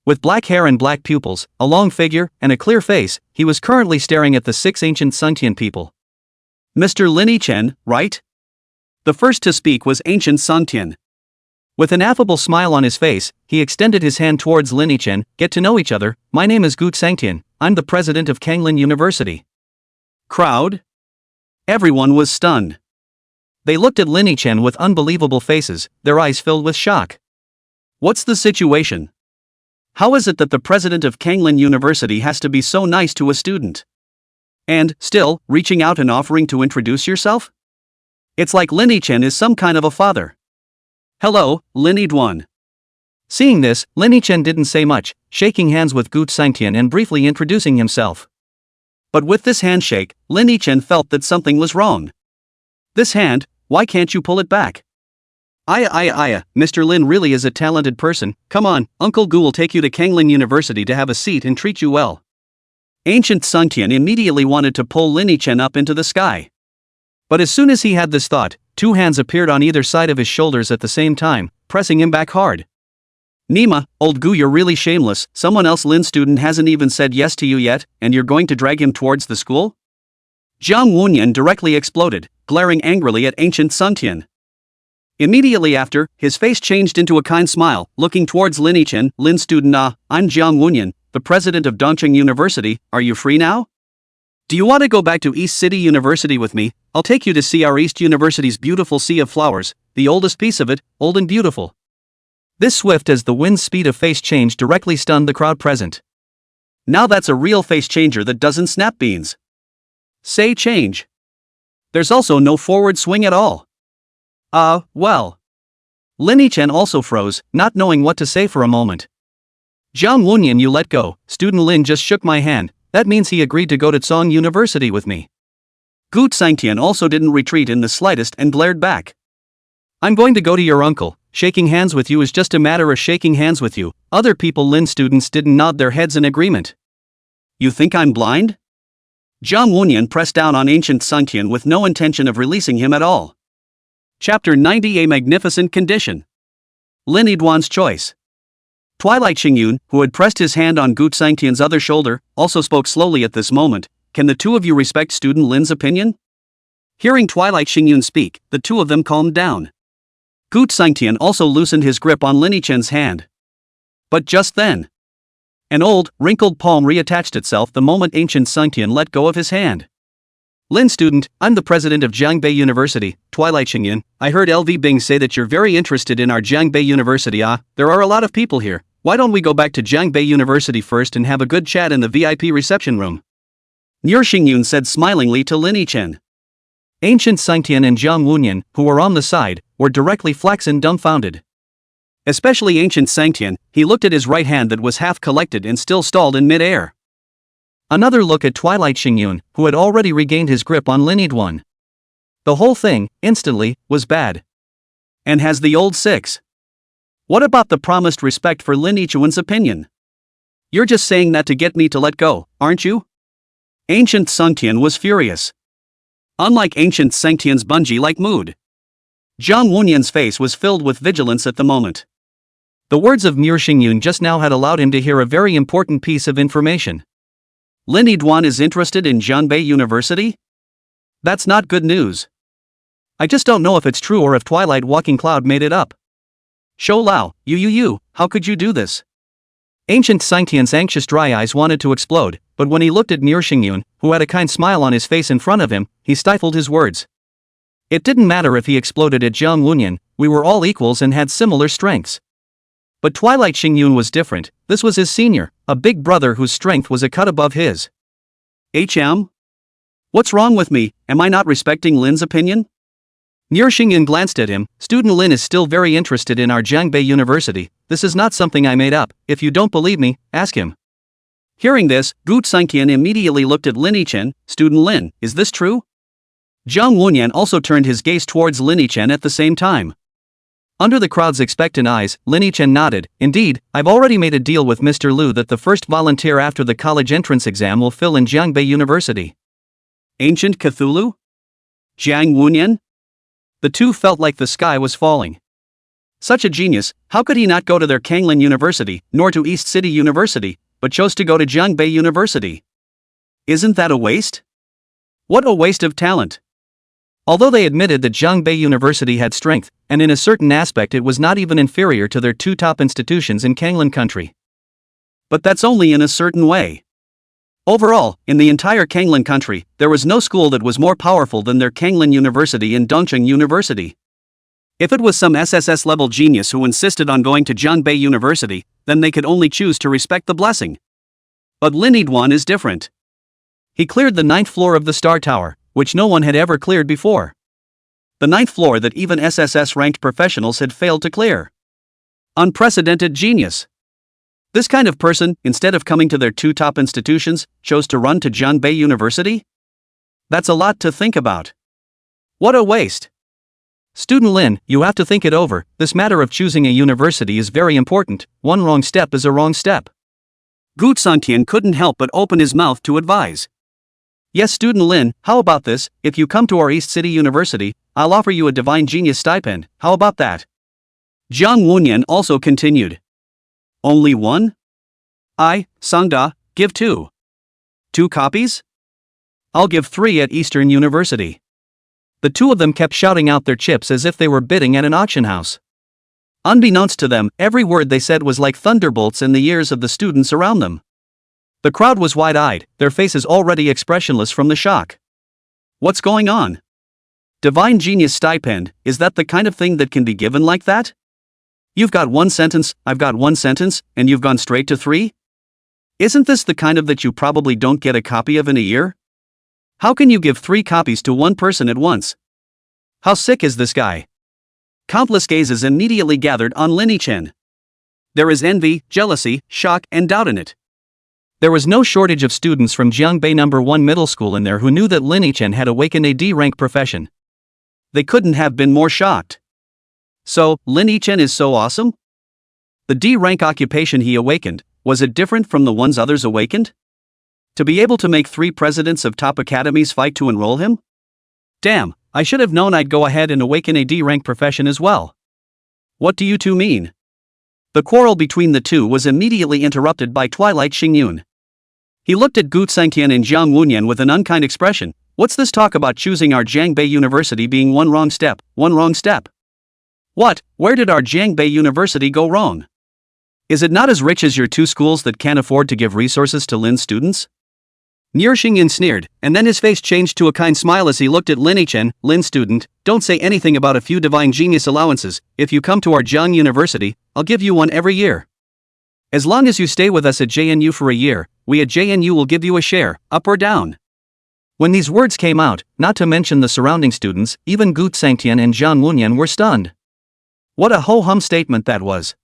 With black hair and black pupils, a long figure, and a clear face, he was currently staring at the 6 ancient Sungtian people. Mr. Lin Yichen, right? The first to speak was ancient Sungtian. With an affable smile on his face, he extended his hand towards Lin Yichen. Get to know each other. My name is Gu Sangtian. I'm the president of Kanglin University. Crowd? Everyone was stunned. They looked at Lin Yichen with unbelievable faces, their eyes filled with shock. What's the situation? How is it that the president of Kanglin University has to be so nice to a student? And, still, reaching out and offering to introduce yourself? It's like Lin Yichen is some kind of a father. Hello, Lin Yiduan. Seeing this, Lin Yichen didn't say much, shaking hands with Gu Sangtian and briefly introducing himself. But with this handshake, Lin Yichen felt that something was wrong. This hand, why can't you pull it back? Mr. Lin really is a talented person. Come on, Uncle Gu will take you to Kanglin University to have a seat and treat you well. Ancient Sungtian immediately wanted to pull Lin Yichen up into the sky. But as soon as he had this thought, 2 hands appeared on either side of his shoulders at the same time, pressing him back hard. Nima, old Gu, you're really shameless. Someone else Lin student hasn't even said yes to you yet, and you're going to drag him towards the school? Jiang Wunyan directly exploded, glaring angrily at ancient Sungtian. Immediately after, his face changed into a kind smile, looking towards Lin Yichen. Lin student, I'm Jiang Wunyan, the president of Dongqing University. Are you free now? Do you want to go back to East City University with me? I'll take you to see our East University's beautiful sea of flowers, the oldest piece of it, old and beautiful. This swift as the wind's speed of face change directly stunned the crowd present. Now that's a real face changer that doesn't snap beans. Say change. There's also no forward swing at all. Well. Lin Yichen also froze, not knowing what to say for a moment. Jiang Wunyan, you let go. Student Lin just shook my hand. That means he agreed to go to Tsong University with me. Gu Sangtian also didn't retreat in the slightest and glared back. I'm going to go to your uncle. Shaking hands with you is just a matter of shaking hands with you. Other people Lin students didn't nod their heads in agreement. You think I'm blind? Jiang Wunyan pressed down on ancient Sungtian with no intention of releasing him at all. Chapter 90, A Magnificent Condition. Lin Yiduan's choice. Twilight Xingyun, who had pressed his hand on Gu Sangtian's other shoulder, also spoke slowly at this moment. Can the two of you respect student Lin's opinion? Hearing Twilight Xingyun speak, the two of them calmed down. Gu Sangtian also loosened his grip on Lin Yichen's hand. But just then, an old, wrinkled palm reattached itself the moment ancient Sungtian let go of his hand. Lin student, I'm the president of Jiangbei University, Twilight Xingyun. I heard LV Bing say that you're very interested in our Jiangbei University. There are a lot of people here. Why don't we go back to Jiangbei University first and have a good chat in the VIP reception room? Nier Xingyun said smilingly to Lin Yichen. Ancient Sungtian and Jiang Wunyan, who were on the side, were directly flaxen dumbfounded. Especially ancient Sangtian, he looked at his right hand that was half collected and still stalled in mid-air. Another look at Twilight Xingyun, who had already regained his grip on Lin Yiduan. The whole thing, instantly, was bad. And has the old 6. What about the promised respect for Lin Yichuan's opinion? You're just saying that to get me to let go, aren't you? Ancient Sungtian was furious. Unlike ancient Sangtian's bungee-like mood, Jiang Wunyan's face was filled with vigilance at the moment. The words of Nier Xingyun just now had allowed him to hear a very important piece of information. Lin Yiduan is interested in Jiangbei University? That's not good news. I just don't know if it's true or if Twilight Walking Cloud made it up. Shou Lao, you, how could you do this? Ancient Sangtian's anxious dry eyes wanted to explode, but when he looked at Nier Xingyun, who had a kind smile on his face in front of him, he stifled his words. It didn't matter if he exploded at Jiang Wunyan, we were all equals and had similar strengths. But Twilight Xingyun was different. This was his senior, a big brother whose strength was a cut above his. What's wrong with me? Am I not respecting Lin's opinion? Nier Xingyun glanced at him. Student Lin is still very interested in our Jiangbei University. This is not something I made up. If you don't believe me, ask him. Hearing this, Gu Sangtian immediately looked at Lin Yichen. Student Lin, is this true? Jiang Wunyan also turned his gaze towards Lin Yichen at the same time. Under the crowd's expectant eyes, Lin Yichen nodded. Indeed, I've already made a deal with Mr. Liu that the first volunteer after the college entrance exam will fill in Jiangbei University. Ancient Cthulhu? Jiang Wunyan? The two felt like the sky was falling. Such a genius, how could he not go to their Kanglin University, nor to East City University, but chose to go to Jiangbei University? Isn't that a waste? What a waste of talent. Although they admitted that Jiangbei University had strength, and in a certain aspect it was not even inferior to their two top institutions in Kanglin country. But that's only in a certain way. Overall, in the entire Kanglin country, there was no school that was more powerful than their Kanglin University and Dongcheng University. If it was some SSS-level genius who insisted on going to Jiangbei University, then they could only choose to respect the blessing. But Lin Yidwan is different. He cleared the 9th floor of the Star Tower, which no one had ever cleared before. The 9th floor that even SSS-ranked professionals had failed to clear. Unprecedented genius. This kind of person, instead of coming to their two top institutions, chose to run to Jiangbei University? That's a lot to think about. What a waste. Student Lin, you have to think it over. This matter of choosing a university is very important. One wrong step is a wrong step. Gu Sangtian couldn't help but open his mouth to advise. Yes, Student Lin, how about this? If you come to our East City University, I'll offer you a divine genius stipend. How about that? Jiang Wunyan also continued. Only one? Sangda, give 2. 2 copies? I'll give 3 at Eastern University. The two of them kept shouting out their chips as if they were bidding at an auction house. Unbeknownst to them, every word they said was like thunderbolts in the ears of the students around them. The crowd was wide-eyed, their faces already expressionless from the shock. What's going on? Divine genius stipend, is that the kind of thing that can be given like that? You've got 1 sentence, I've got 1 sentence, and you've gone straight to 3? Isn't this the kind of that you probably don't get a copy of in a year? How can you give 3 copies to one person at once? How sick is this guy? Countless gazes immediately gathered on Lin Yichen. There is envy, jealousy, shock, and doubt in it. There was no shortage of students from Jiangbei No. 1 Middle School in there who knew that Lin Yichen had awakened a D-rank profession. They couldn't have been more shocked. So, Lin Yichen is so awesome? The D-rank occupation he awakened, was it different from the ones others awakened? To be able to make 3 presidents of top academies fight to enroll him? Damn, I should have known I'd go ahead and awaken a D-rank profession as well. What do you two mean? The quarrel between the two was immediately interrupted by Twilight Xingyun. He looked at Gu Sangtian and Jiang Wunyan with an unkind expression. What's this talk about choosing our Jiangbei University being one wrong step? What, where did our Jiangbei University go wrong? Is it not as rich as your 2 schools that can't afford to give resources to Lin's students? Nier Xingyan sneered, and then his face changed to a kind smile as he looked at Lin Yichen. Lin student, don't say anything about a few divine genius allowances. If you come to our Jiang University, I'll give you one every year. As long as you stay with us at JNU for a year, we at JNU will give you a share, up or down. When these words came out, not to mention the surrounding students, even Gu Sangtian and Jiang Wunyan were stunned. What a ho-hum statement that was.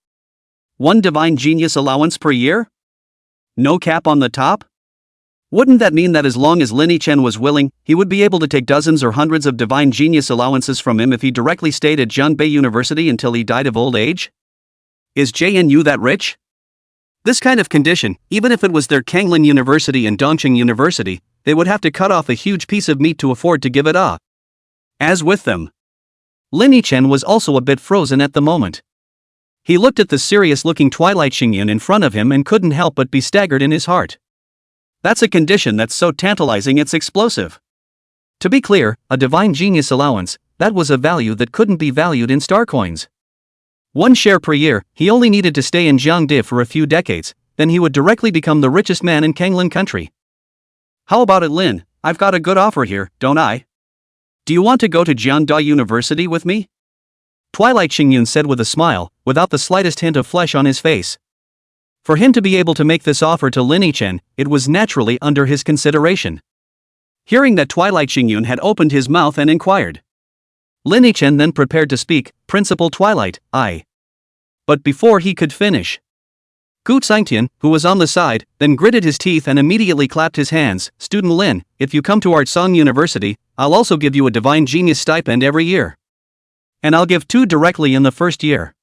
1 divine genius allowance per year? No cap on the top? Wouldn't that mean that as long as Lin Yichen was willing, he would be able to take dozens or hundreds of divine genius allowances from him if he directly stayed at Jiangbei University until he died of old age? Is JNU that rich? This kind of condition, even if it was their Kanglin University and Dongcheng University, they would have to cut off a huge piece of meat to afford to give it up. As with them, Lin Yichen was also a bit frozen at the moment. He looked at the serious-looking Twilight Xingyun in front of him and couldn't help but be staggered in his heart. That's a condition that's so tantalizing it's explosive. To be clear, a divine genius allowance, that was a value that couldn't be valued in star coins. 1 share per year, he only needed to stay in Jiangdi for a few decades, then he would directly become the richest man in Kanglin country. How about it, Lin? I've got a good offer here, don't I? Do you want to go to Jiangda University with me? Twilight Xingyun said with a smile, without the slightest hint of flesh on his face. For him to be able to make this offer to Lin Yichen, it was naturally under his consideration. Hearing that Twilight Xingyun had opened his mouth and inquired. Lin Yichen then prepared to speak, Principal Twilight, I. But before he could finish, Gu Sangtian, who was on the side, then gritted his teeth and immediately clapped his hands. Student Lin, if you come to our Tsang University, I'll also give you a divine genius stipend every year. And I'll give 2 directly in the first year.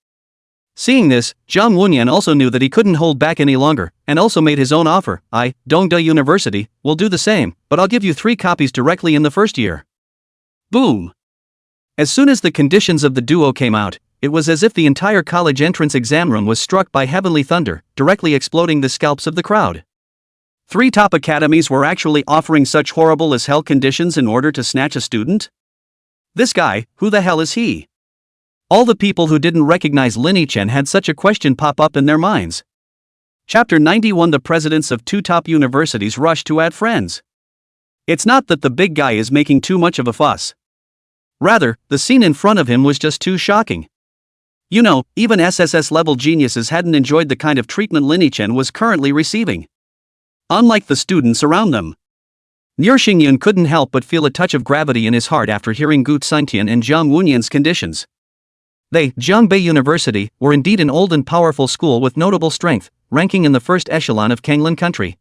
Seeing this, Jiang Wunyan also knew that he couldn't hold back any longer, and also made his own offer. Dongda University, will do the same, but I'll give you 3 copies directly in the first year. Boom! As soon as the conditions of the duo came out, it was as if the entire college entrance exam room was struck by heavenly thunder, directly exploding the scalps of the crowd. 3 top academies were actually offering such horrible as hell conditions in order to snatch a student? This guy, who the hell is he? All the people who didn't recognize Lin Chen had such a question pop up in their minds. Chapter 91. The presidents of 2 top universities rush to add friends. It's not that the big guy is making too much of a fuss. Rather, the scene in front of him was just too shocking. You know, even SSS-level geniuses hadn't enjoyed the kind of treatment Lin Chen was currently receiving. Unlike the students around them. Nier Xingyun couldn't help but feel a touch of gravity in his heart after hearing Gu Xingtian and Jiang Wunyan's conditions. They, Jiangbei University, were indeed an old and powerful school with notable strength, ranking in the first echelon of Kanglin country.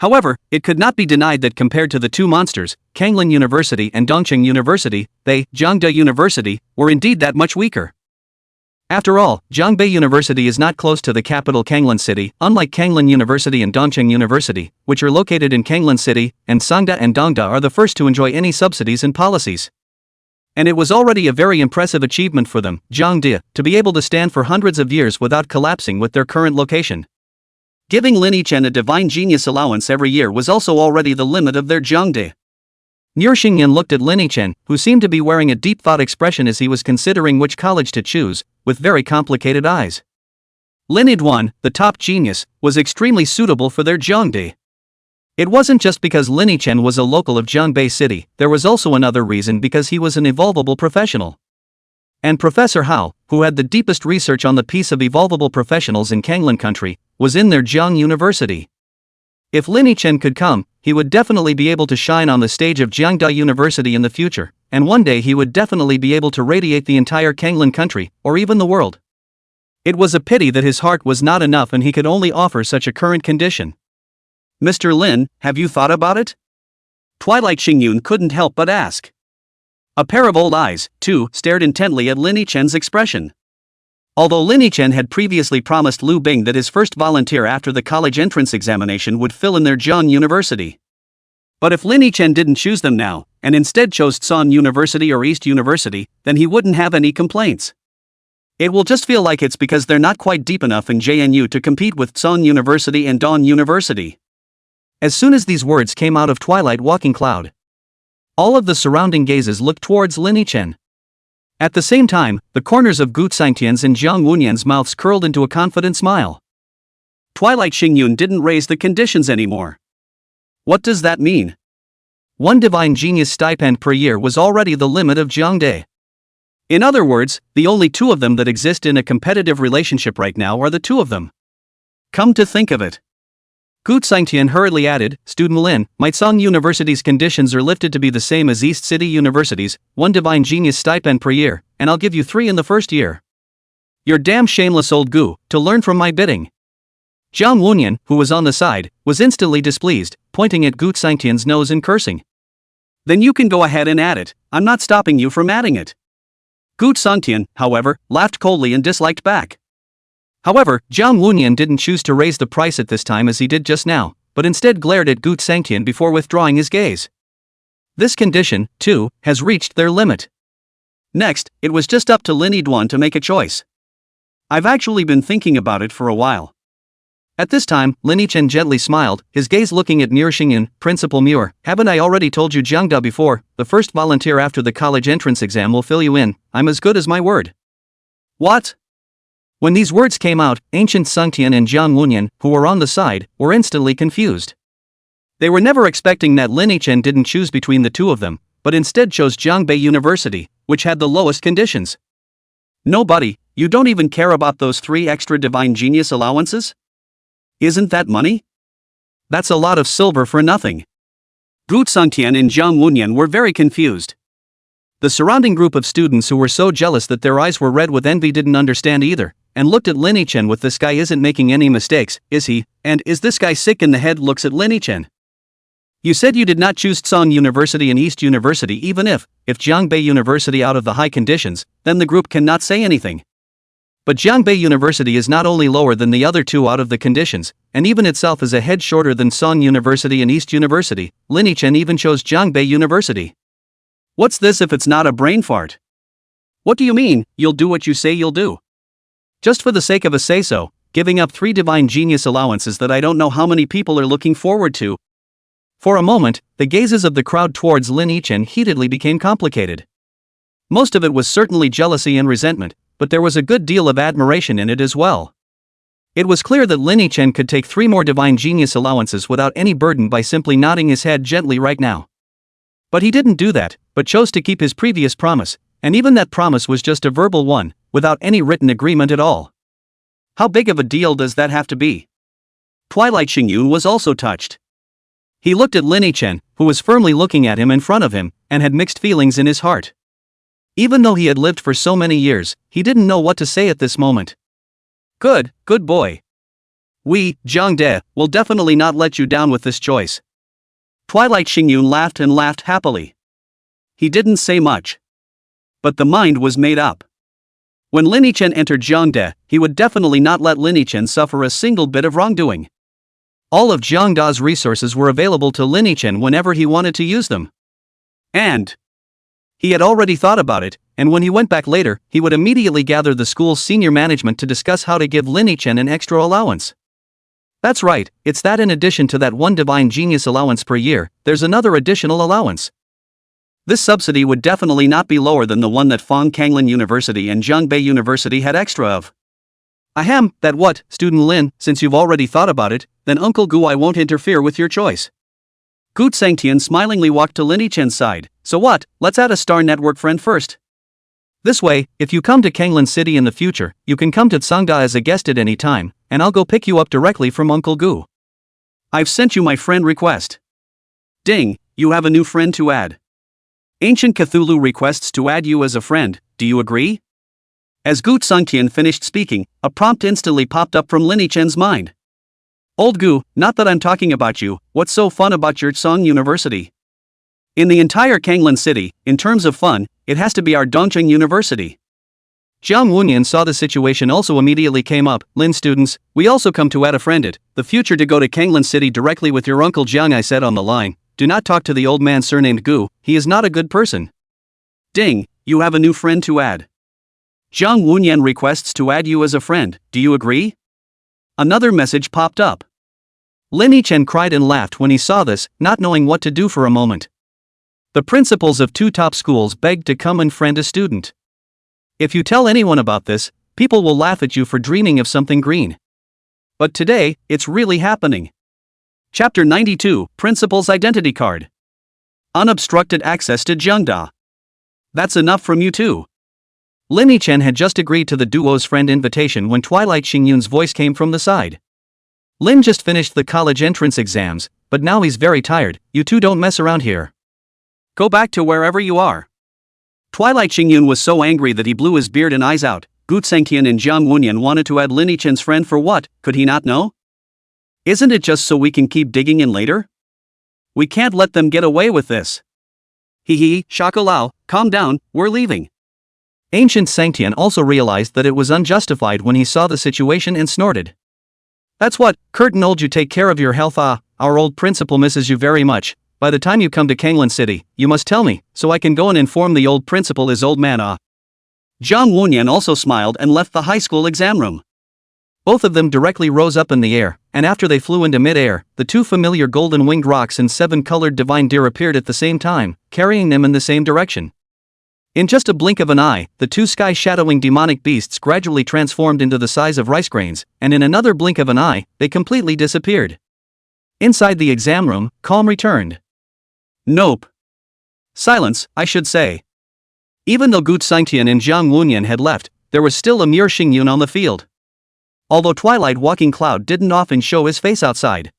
However, it could not be denied that compared to the 2 monsters, Kanglin University and Dongqing University, they, Jiangda University, were indeed that much weaker. After all, Jiangbei University is not close to the capital Kanglin City, unlike Kanglin University and Dongqing University, which are located in Kanglin City, and Sangda and Dongda are the first to enjoy any subsidies and policies. And it was already a very impressive achievement for them, Jiangde, to be able to stand for hundreds of years without collapsing with their current location. Giving Lin Chen a divine genius allowance every year was also already the limit of their Jiangde. Nier Xingyan looked at Lin Chen, who seemed to be wearing a deep-thought expression as he was considering which college to choose, with very complicated eyes. Lin Duan, the top genius, was extremely suitable for their Jiangde. It wasn't just because Lin Chen was a local of Jiangbei City, there was also another reason: because he was an evolvable professional. And Professor Hao, who had the deepest research on the piece of evolvable professionals in Kanglin country, was in their Jiang University. If Lin Chen could come, he would definitely be able to shine on the stage of Jiangda University in the future, and one day he would definitely be able to radiate the entire Kanglin country, or even the world. It was a pity that his heart was not enough and he could only offer such a current condition. Mr. Lin, have you thought about it? Twilight Xingyun couldn't help but ask. A pair of old eyes, too, stared intently at Lin Chen's expression. Although Lin Chen had previously promised Lu Bing that his first volunteer after the college entrance examination would fill in their Jiang University. But if Lin Chen didn't choose them now, and instead chose Tsan University or East University, then he wouldn't have any complaints. It will just feel like it's because they're not quite deep enough in JNU to compete with Tsan University and Dawn University. As soon as these words came out of Twilight Walking Cloud, all of the surrounding gazes looked towards Lin Chen. At the same time, the corners of Gu Xingtian's and Jiang Wunyan's mouths curled into a confident smile. Twilight Xingyun didn't raise the conditions anymore. What does that mean? 1 divine genius stipend per year was already the limit of Jiangde. In other words, the only 2 of them that exist in a competitive relationship right now are the 2 of them. Come to think of it. Gu Xingtian hurriedly added, Student Lin, Maitsong University's conditions are lifted to be the same as East City University's, 1 divine genius stipend per year, and I'll give you 3 in the first year. You're damn shameless old Gu, to learn from my bidding. Jiang Wunyan, who was on the side, was instantly displeased, pointing at Gu Xingtian's nose and cursing. Then you can go ahead and add it, I'm not stopping you from adding it. Gu Xingtian, however, laughed coldly and disliked back. However, Jiang Wunyan didn't choose to raise the price at this time as he did just now, but instead glared at Gu Xingtian before withdrawing his gaze. This condition, too, has reached their limit. Next, it was just up to Lin Duan to make a choice. I've actually been thinking about it for a while. At this time, Lin Chen gently smiled, his gaze looking at Nier Xingyun, Principal Muir. Haven't I already told you Jiangda before, the first volunteer after the college entrance exam will fill you in, I'm as good as my word. What? When these words came out, Ancient Xingtian and Jiang Wunyan, who were on the side, were instantly confused. They were never expecting that Lin Chen didn't choose between the 2 of them, but instead chose Jiangbei University, which had the lowest conditions. Nobody, you don't even care about those 3 extra divine genius allowances? Isn't that money? That's a lot of silver for nothing. Gu Xingtian and Jiang Wunyan were very confused. The surrounding group of students who were so jealous that their eyes were red with envy didn't understand either, and looked at Lin Chen with this guy isn't making any mistakes, is he, and is this guy sick in the head looks at Lin Chen. You said you did not choose Tsan University and East University even if Jiangbei University out of the high conditions, then the group cannot say anything. But Jiangbei University is not only lower than the other 2 out of the conditions, and even itself is a head shorter than Tsan University and East University, Lin Chen even chose Jiangbei University. What's this if it's not a brain fart? What do you mean, you'll do what you say you'll do? Just for the sake of a say-so, giving up 3 divine genius allowances that I don't know how many people are looking forward to. For a moment, the gazes of the crowd towards Lin Yichen heatedly became complicated. Most of it was certainly jealousy and resentment, but there was a good deal of admiration in it as well. It was clear that Lin Yichen could take 3 more divine genius allowances without any burden by simply nodding his head gently right now. But he didn't do that, but chose to keep his previous promise, and even that promise was just a verbal one, without any written agreement at all. How big of a deal does that have to be? Twilight Xingyun was also touched. He looked at Lin Yichen, who was firmly looking at him in front of him, and had mixed feelings in his heart. Even though he had lived for so many years, he didn't know what to say at this moment. Good boy. We, Zhang De, will definitely not let you down with this choice. Twilight Xingyun laughed and laughed happily. He didn't say much. But the mind was made up. When Lin Yichen entered Zhang De, he would definitely not let Lin Yichen suffer a single bit of wrongdoing. All of Zhang Da's resources were available to Lin Yichen whenever he wanted to use them. And he had already thought about it, and when he went back later, he would immediately gather the school's senior management to discuss how to give Lin Yichen an extra allowance. That's right, it's that in addition to that 1 divine genius allowance per year, there's another additional allowance. This subsidy would definitely not be lower than the one that Fong Kanglin University and Zhongbei University had extra of. Ahem, that what, student Lin, since you've already thought about it, then Uncle Gu I won't interfere with your choice. Gu Tsangtian smilingly walked to Lin Yichen's side. So what, let's add a Star Network friend first. This way, if you come to Kanglin City in the future, you can come to Tsangda as a guest at any time, and I'll go pick you up directly from Uncle Gu. I've sent you my friend request. Ding, you have a new friend to add. Ancient Cthulhu requests to add you as a friend, do you agree? As Gu Tsangtian finished speaking, a prompt instantly popped up from Lin Yichen's mind. Old Gu, not that I'm talking about you, what's so fun about your Tsang University? In the entire Kanglin City, in terms of fun, it has to be our Dongcheng University. Jiang Wunyan saw the situation also immediately came up. Lin students, we also come to add a friend it, the future to go to Kanglin City directly with your uncle Jiang I said on the line. Do not talk to the old man surnamed Gu, he is not a good person. Ding, you have a new friend to add. Jiang Wunyan requests to add you as a friend, do you agree? Another message popped up. Lin Yichen cried and laughed when he saw this, not knowing what to do for a moment. The principals of 2 top schools begged to come and friend a student. If you tell anyone about this, people will laugh at you for dreaming of something green. But today, it's really happening. Chapter 92, Principal's Identity Card. Unobstructed access to Zhengda. That's enough from you too. Lin Yichen had just agreed to the duo's friend invitation when Twilight Xingyun's voice came from the side. Lin just finished the college entrance exams, but now he's very tired, you two don't mess around here. Go back to wherever you are. Twilight Xingyun was so angry that he blew his beard and eyes out. Gu Tsangtian and Jiang Wunyan wanted to add Lin Yichen's friend for what, could he not know? Isn't it just so we can keep digging in later? We can't let them get away with this. Hee, Shakalao, calm down, we're leaving. Ancient Sangtian also realized that it was unjustified when he saw the situation and snorted. That's what, Curtin old you take care of your health our old principal misses you very much. By the time you come to Kanglin City, you must tell me, so I can go and inform the old principal his old man Jiang Wunyan also smiled and left the high school exam room. Both of them directly rose up in the air, and after they flew into mid-air, the 2 familiar golden-winged rocks and 7-colored divine deer appeared at the same time, carrying them in the same direction. In just a blink of an eye, the 2 sky-shadowing demonic beasts gradually transformed into the size of rice grains, and in another blink of an eye, they completely disappeared. Inside the exam room, calm returned. Nope. Silence, I should say. Even though Gu Tsangtian and Jiang Wunyan had left, there was still a mere Xingyun on the field. Although Twilight Walking Cloud didn't often show his face outside.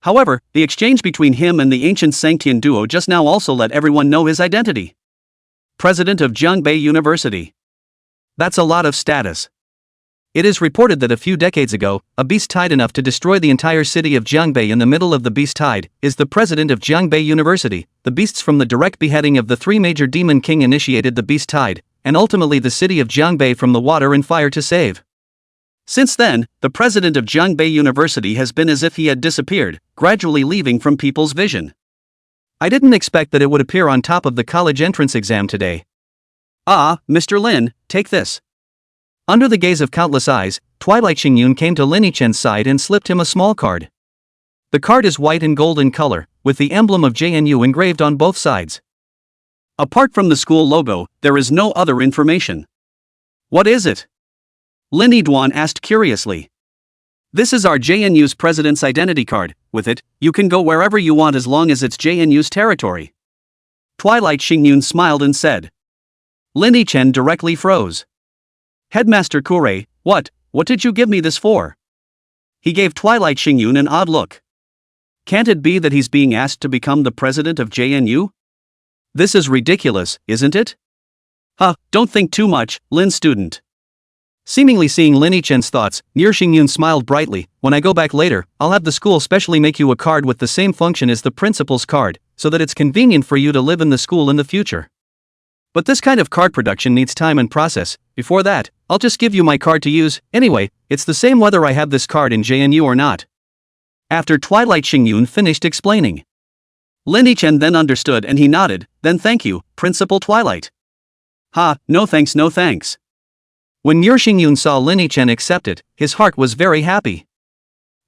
However, the exchange between him and the ancient Sangtian duo just now also let everyone know his identity. President of Zhongbei University. That's a lot of status. It is reported that a few decades ago, a beast tide enough to destroy the entire city of Zhongbei in the middle of the beast tide is the president of Zhongbei University. The beasts from the direct beheading of the 3 major demon king initiated the beast tide, and ultimately the city of Zhongbei from the water and fire to save. Since then, the president of Zhongbei University has been as if he had disappeared, gradually leaving from people's vision. I didn't expect that it would appear on top of the college entrance exam today. Ah, Mr. Lin, take this. Under the gaze of countless eyes, Twilight Xingyun came to Lin Yichen's side and slipped him a small card. The card is white and gold in color, with the emblem of JNU engraved on both sides. Apart from the school logo, there is no other information. What is it? Lin Yidwan asked curiously. This is our JNU's president's identity card. With it, you can go wherever you want as long as it's JNU's territory. Twilight Xingyun smiled and said. Lin Yichen directly froze. Headmaster Kure, what did you give me this for? He gave Twilight Xingyun an odd look. Can't it be that he's being asked to become the president of JNU? This is ridiculous, isn't it? Don't think too much, Lin student. Seemingly seeing Lin Yichen's thoughts, Nier Xingyun smiled brightly. When I go back later, I'll have the school specially make you a card with the same function as the principal's card, so that it's convenient for you to live in the school in the future. But this kind of card production needs time and process. Before that, I'll just give you my card to use. Anyway, it's the same whether I have this card in JNU or not. After Twilight Xingyun finished explaining. Lin Yichen then understood and he nodded. Then thank you, Principal Twilight. No thanks, no thanks. When Nier Xingyun saw Lin Yichen accept it, his heart was very happy.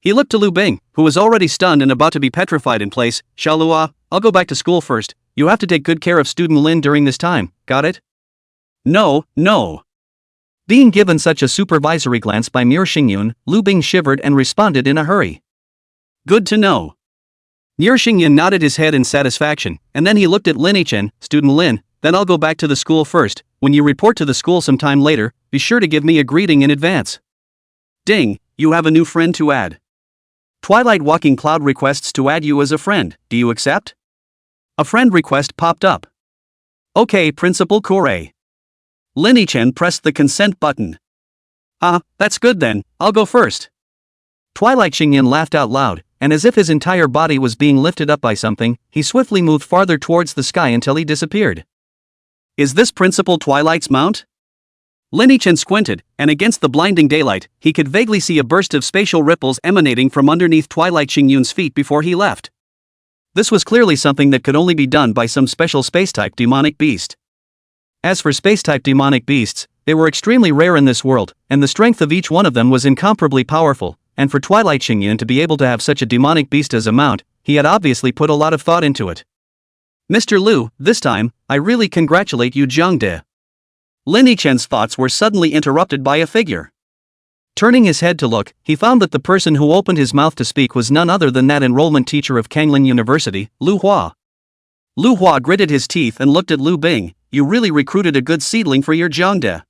He looked to Lu Bing, who was already stunned and about to be petrified in place. Shalua, I'll go back to school first. You have to take good care of student Lin during this time, got it? No. Being given such a supervisory glance by Nier Xingyun, Lu Bing shivered and responded in a hurry. Good to know. Nier Xingyun nodded his head in satisfaction, and then he looked at Lin Yichen. Student Lin, then I'll go back to the school first. When you report to the school sometime later, be sure to give me a greeting in advance. Ding, you have a new friend to add. Twilight Walking Cloud requests to add you as a friend. Do you accept? A friend request popped up. Okay, Principal Kure. Lin Yichen pressed the consent button. That's good then, I'll go first. Twilight Xingyun laughed out loud, and as if his entire body was being lifted up by something, he swiftly moved farther towards the sky until he disappeared. Is this Principal Twilight's mount? Lin Yichen squinted, and against the blinding daylight, he could vaguely see a burst of spatial ripples emanating from underneath Twilight Xingyun's feet before he left. This was clearly something that could only be done by some special space-type demonic beast. As for space-type demonic beasts, they were extremely rare in this world, and the strength of each one of them was incomparably powerful, and for Twilight Xingyun to be able to have such a demonic beast as a mount, he had obviously put a lot of thought into it. Mr. Lu, this time, I really congratulate you, Zhangde. Lin Yichen's thoughts were suddenly interrupted by a figure. Turning his head to look, he found that the person who opened his mouth to speak was none other than that enrollment teacher of Kanglin University, Lu Hua. Lu Hua gritted his teeth and looked at Lu Bing. You really recruited a good seedling for your Zhangde.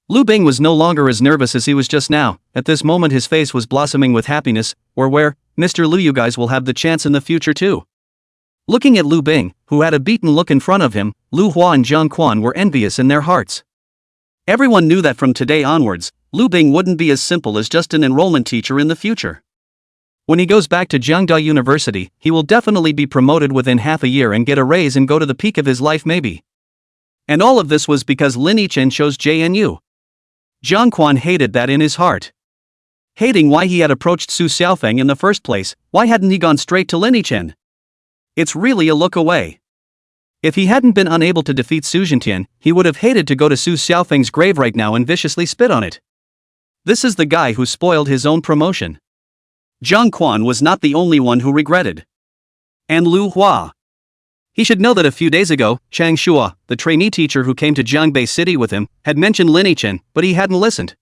Lu Bing was no longer as nervous as he was just now. At this moment his face was blossoming with happiness. Or where, Mr. Lu, you guys will have the chance in the future too. Looking at Lu Bing, who had a beaten look in front of him, Lu Hua and Zhang Quan were envious in their hearts. Everyone knew that from today onwards, Lu Bing wouldn't be as simple as just an enrollment teacher in the future. When he goes back to Jiangda University, he will definitely be promoted within half a year and get a raise and go to the peak of his life maybe. And all of this was because Lin Yichen chose JNU. Zhang Quan hated that in his heart. Hating why he had approached Su Xiaofeng in the first place, why hadn't he gone straight to Lin Yichen? It's really a look away. If he hadn't been unable to defeat Su Zhentian, he would have hated to go to Su Xiaofeng's grave right now and viciously spit on it. This is the guy who spoiled his own promotion. Zhang Quan was not the only one who regretted. And Lu Hua. He should know that a few days ago, Chang Shua, the trainee teacher who came to Jiangbei City with him, had mentioned Lin Yichen, but he hadn't listened.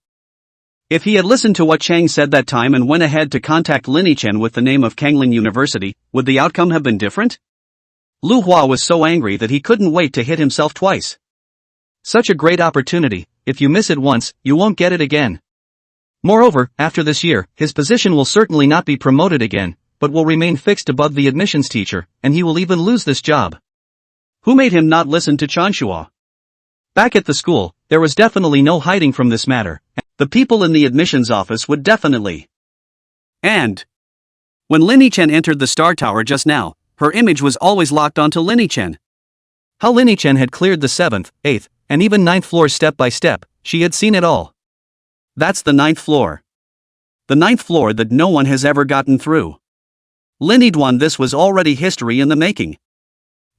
If he had listened to what Chang said that time and went ahead to contact Lin Yichen with the name of Kanglin University, would the outcome have been different? Lu Hua was so angry that he couldn't wait to hit himself twice. Such a great opportunity, if you miss it once, you won't get it again. Moreover, after this year, his position will certainly not be promoted again, but will remain fixed above the admissions teacher, and he will even lose this job. Who made him not listen to Chanshua? Back at the school, there was definitely no hiding from this matter. The people in the admissions office would definitely. And when Lin Yichen entered the Star Tower just now, her image was always locked onto Lin Yichen. How Lin Yichen had cleared the 7th, 8th, and even 9th floors step by step, she had seen it all. That's the 9th floor. The 9th floor that no one has ever gotten through. Lin Yidwan, this was already history in the making.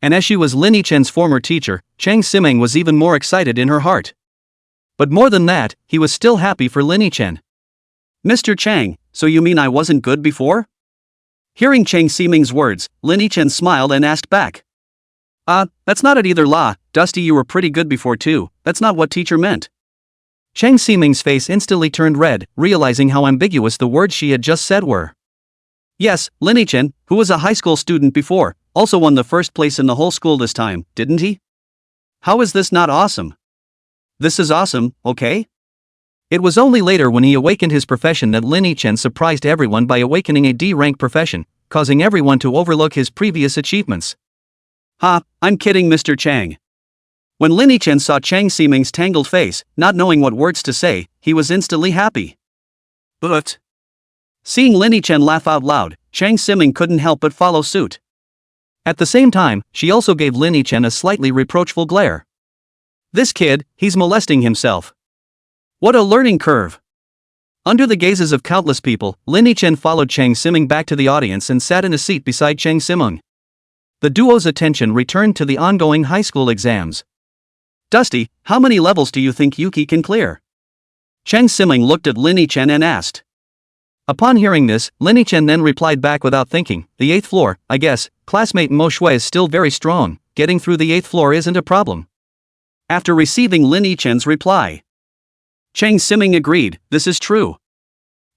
And as she was Lin Yichen's former teacher, Chang Siming was even more excited in her heart. But more than that, he was still happy for Lin Yichen. Mr. Chang, so you mean I wasn't good before? Hearing Chang Siming's words, Lin Yichen smiled and asked back. That's not it either la, Dusty, you were pretty good before too, that's not what teacher meant. Chang Siming's face instantly turned red, realizing how ambiguous the words she had just said were. Yes, Lin Yichen, who was a high school student before, also won the first place in the whole school this time, didn't he? How is this not awesome? This is awesome, okay? It was only later when he awakened his profession that Lin Yichen surprised everyone by awakening a D-rank profession, causing everyone to overlook his previous achievements. I'm kidding, Mr. Chang. When Lin Yichen saw Chang Siming's tangled face, not knowing what words to say, he was instantly happy. But seeing Lin Yichen laugh out loud, Chang Siming couldn't help but follow suit. At the same time, she also gave Lin Yichen a slightly reproachful glare. This kid, he's molesting himself. What a learning curve. Under the gazes of countless people, Lin Yichen followed Chang Siming back to the audience and sat in a seat beside Chang Siming. The duo's attention returned to the ongoing high school exams. Dusty, how many levels do you think Yuki can clear? Chang Siming looked at Lin Yichen and asked. Upon hearing this, Lin Yichen then replied back without thinking, the 8th floor, I guess, classmate Mo Shui is still very strong, getting through the 8th floor isn't a problem. After receiving Lin Yichen's reply, Chang Siming agreed, this is true.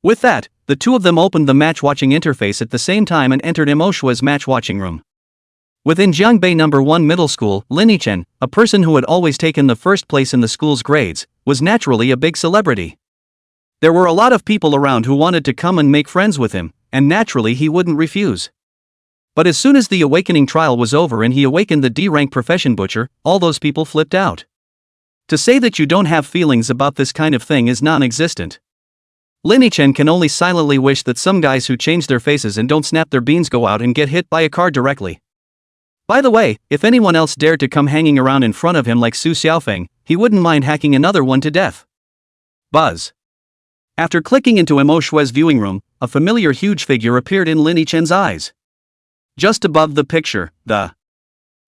With that, the two of them opened the match-watching interface at the same time and entered Mo Shui's match-watching room. Within Jiangbei No. 1 Middle School, Lin Yichen, a person who had always taken the first place in the school's grades, was naturally a big celebrity. There were a lot of people around who wanted to come and make friends with him, and naturally he wouldn't refuse. But as soon as the awakening trial was over and he awakened the D-rank profession butcher, all those people flipped out. To say that you don't have feelings about this kind of thing is non-existent. Lin Yichen can only silently wish that some guys who change their faces and don't snap their beans go out and get hit by a car directly. By the way, if anyone else dared to come hanging around in front of him like Su Xiaofeng, he wouldn't mind hacking another one to death. Buzz. After clicking into Mo Shui's viewing room, a familiar huge figure appeared in Lin Yichen's eyes. Just above the picture,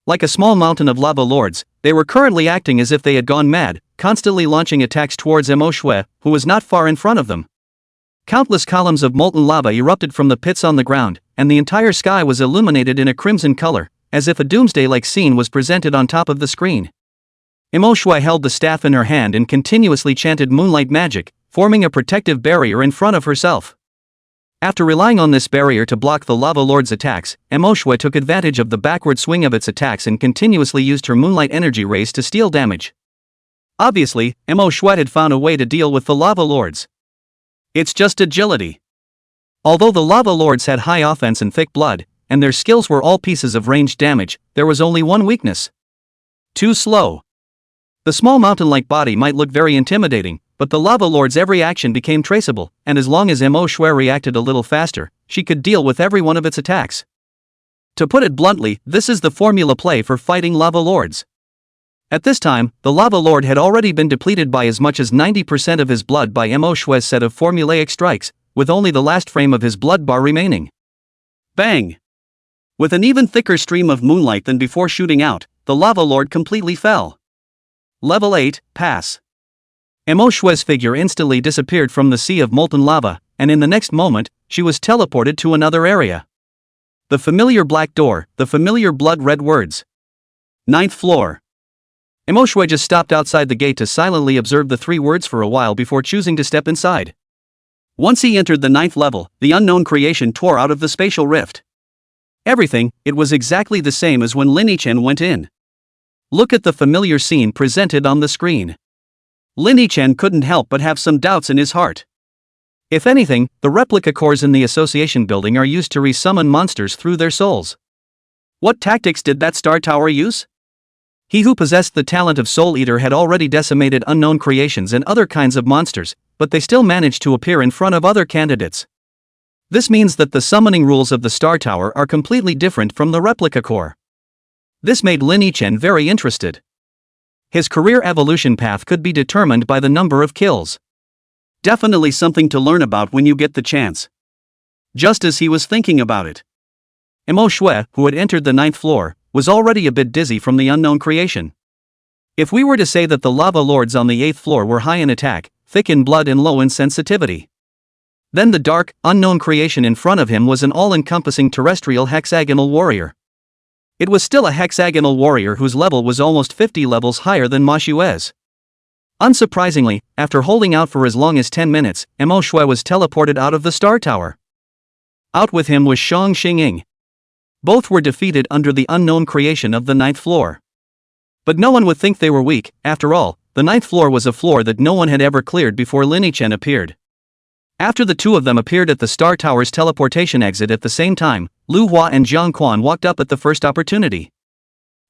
like a small mountain of lava lords, they were currently acting as if they had gone mad, constantly launching attacks towards Mo Shui, who was not far in front of them. Countless columns of molten lava erupted from the pits on the ground, and the entire sky was illuminated in a crimson color, as if a doomsday-like scene was presented on top of the screen. Mo Shui held the staff in her hand and continuously chanted moonlight magic, forming a protective barrier in front of herself. After relying on this barrier to block the lava lord's attacks, Mo Shui took advantage of the backward swing of its attacks and continuously used her moonlight energy rays to steal damage. Obviously, Mo Shui had found a way to deal with the lava lords. It's just agility. Although the lava lords had high offense and thick blood, and their skills were all pieces of ranged damage, there was only one weakness. Too slow. The small mountain-like body might look very intimidating, but the lava lord's every action became traceable, and as long as Mo Shui reacted a little faster, she could deal with every one of its attacks. To put it bluntly, this is the formula play for fighting lava lords. At this time, the lava lord had already been depleted by as much as 90% of his blood by Mo Shui's set of formulaic strikes, with only the last frame of his blood bar remaining. Bang! With an even thicker stream of moonlight than before shooting out, the lava lord completely fell. Level 8, pass. Mo Shui's figure instantly disappeared from the sea of molten lava, and in the next moment, she was teleported to another area. The familiar black door, the familiar blood-red words. 9th floor. Mo Shui just stopped outside the gate to silently observe the 3 words for a while before choosing to step inside. Once he entered the 9th level, the unknown creation tore out of the spatial rift. Everything, it was exactly the same as when Lin Yichen went in. Look at the familiar scene presented on the screen. Lin Yichen couldn't help but have some doubts in his heart. If anything, the replica cores in the association building are used to resummon monsters through their souls. What tactics did that star tower use? He who possessed the talent of Soul Eater had already decimated unknown creations and other kinds of monsters, but they still managed to appear in front of other candidates. This means that the summoning rules of the Star Tower are completely different from the replica core. This made Lin Yichen very interested. His career evolution path could be determined by the number of kills. Definitely something to learn about when you get the chance. Just as he was thinking about it, Mo Shui, who had entered the 9th floor, was already a bit dizzy from the unknown creation. If we were to say that the lava lords on the 8th floor were high in attack, thick in blood and low in sensitivity, then the dark, unknown creation in front of him was an all-encompassing terrestrial hexagonal warrior. It was still a hexagonal warrior whose level was almost 50 levels higher than Ma Xue's. Unsurprisingly, after holding out for as long as 10 minutes, Mo Shui was teleported out of the Star Tower. Out with him was Shang Xingying. Both were defeated under the unknown creation of the 9th floor. But no one would think they were weak. After all, the 9th floor was a floor that no one had ever cleared before Lin Chen appeared. After the two of them appeared at the Star Tower's teleportation exit at the same time, Lu Hua and Jiang Quan walked up at the first opportunity.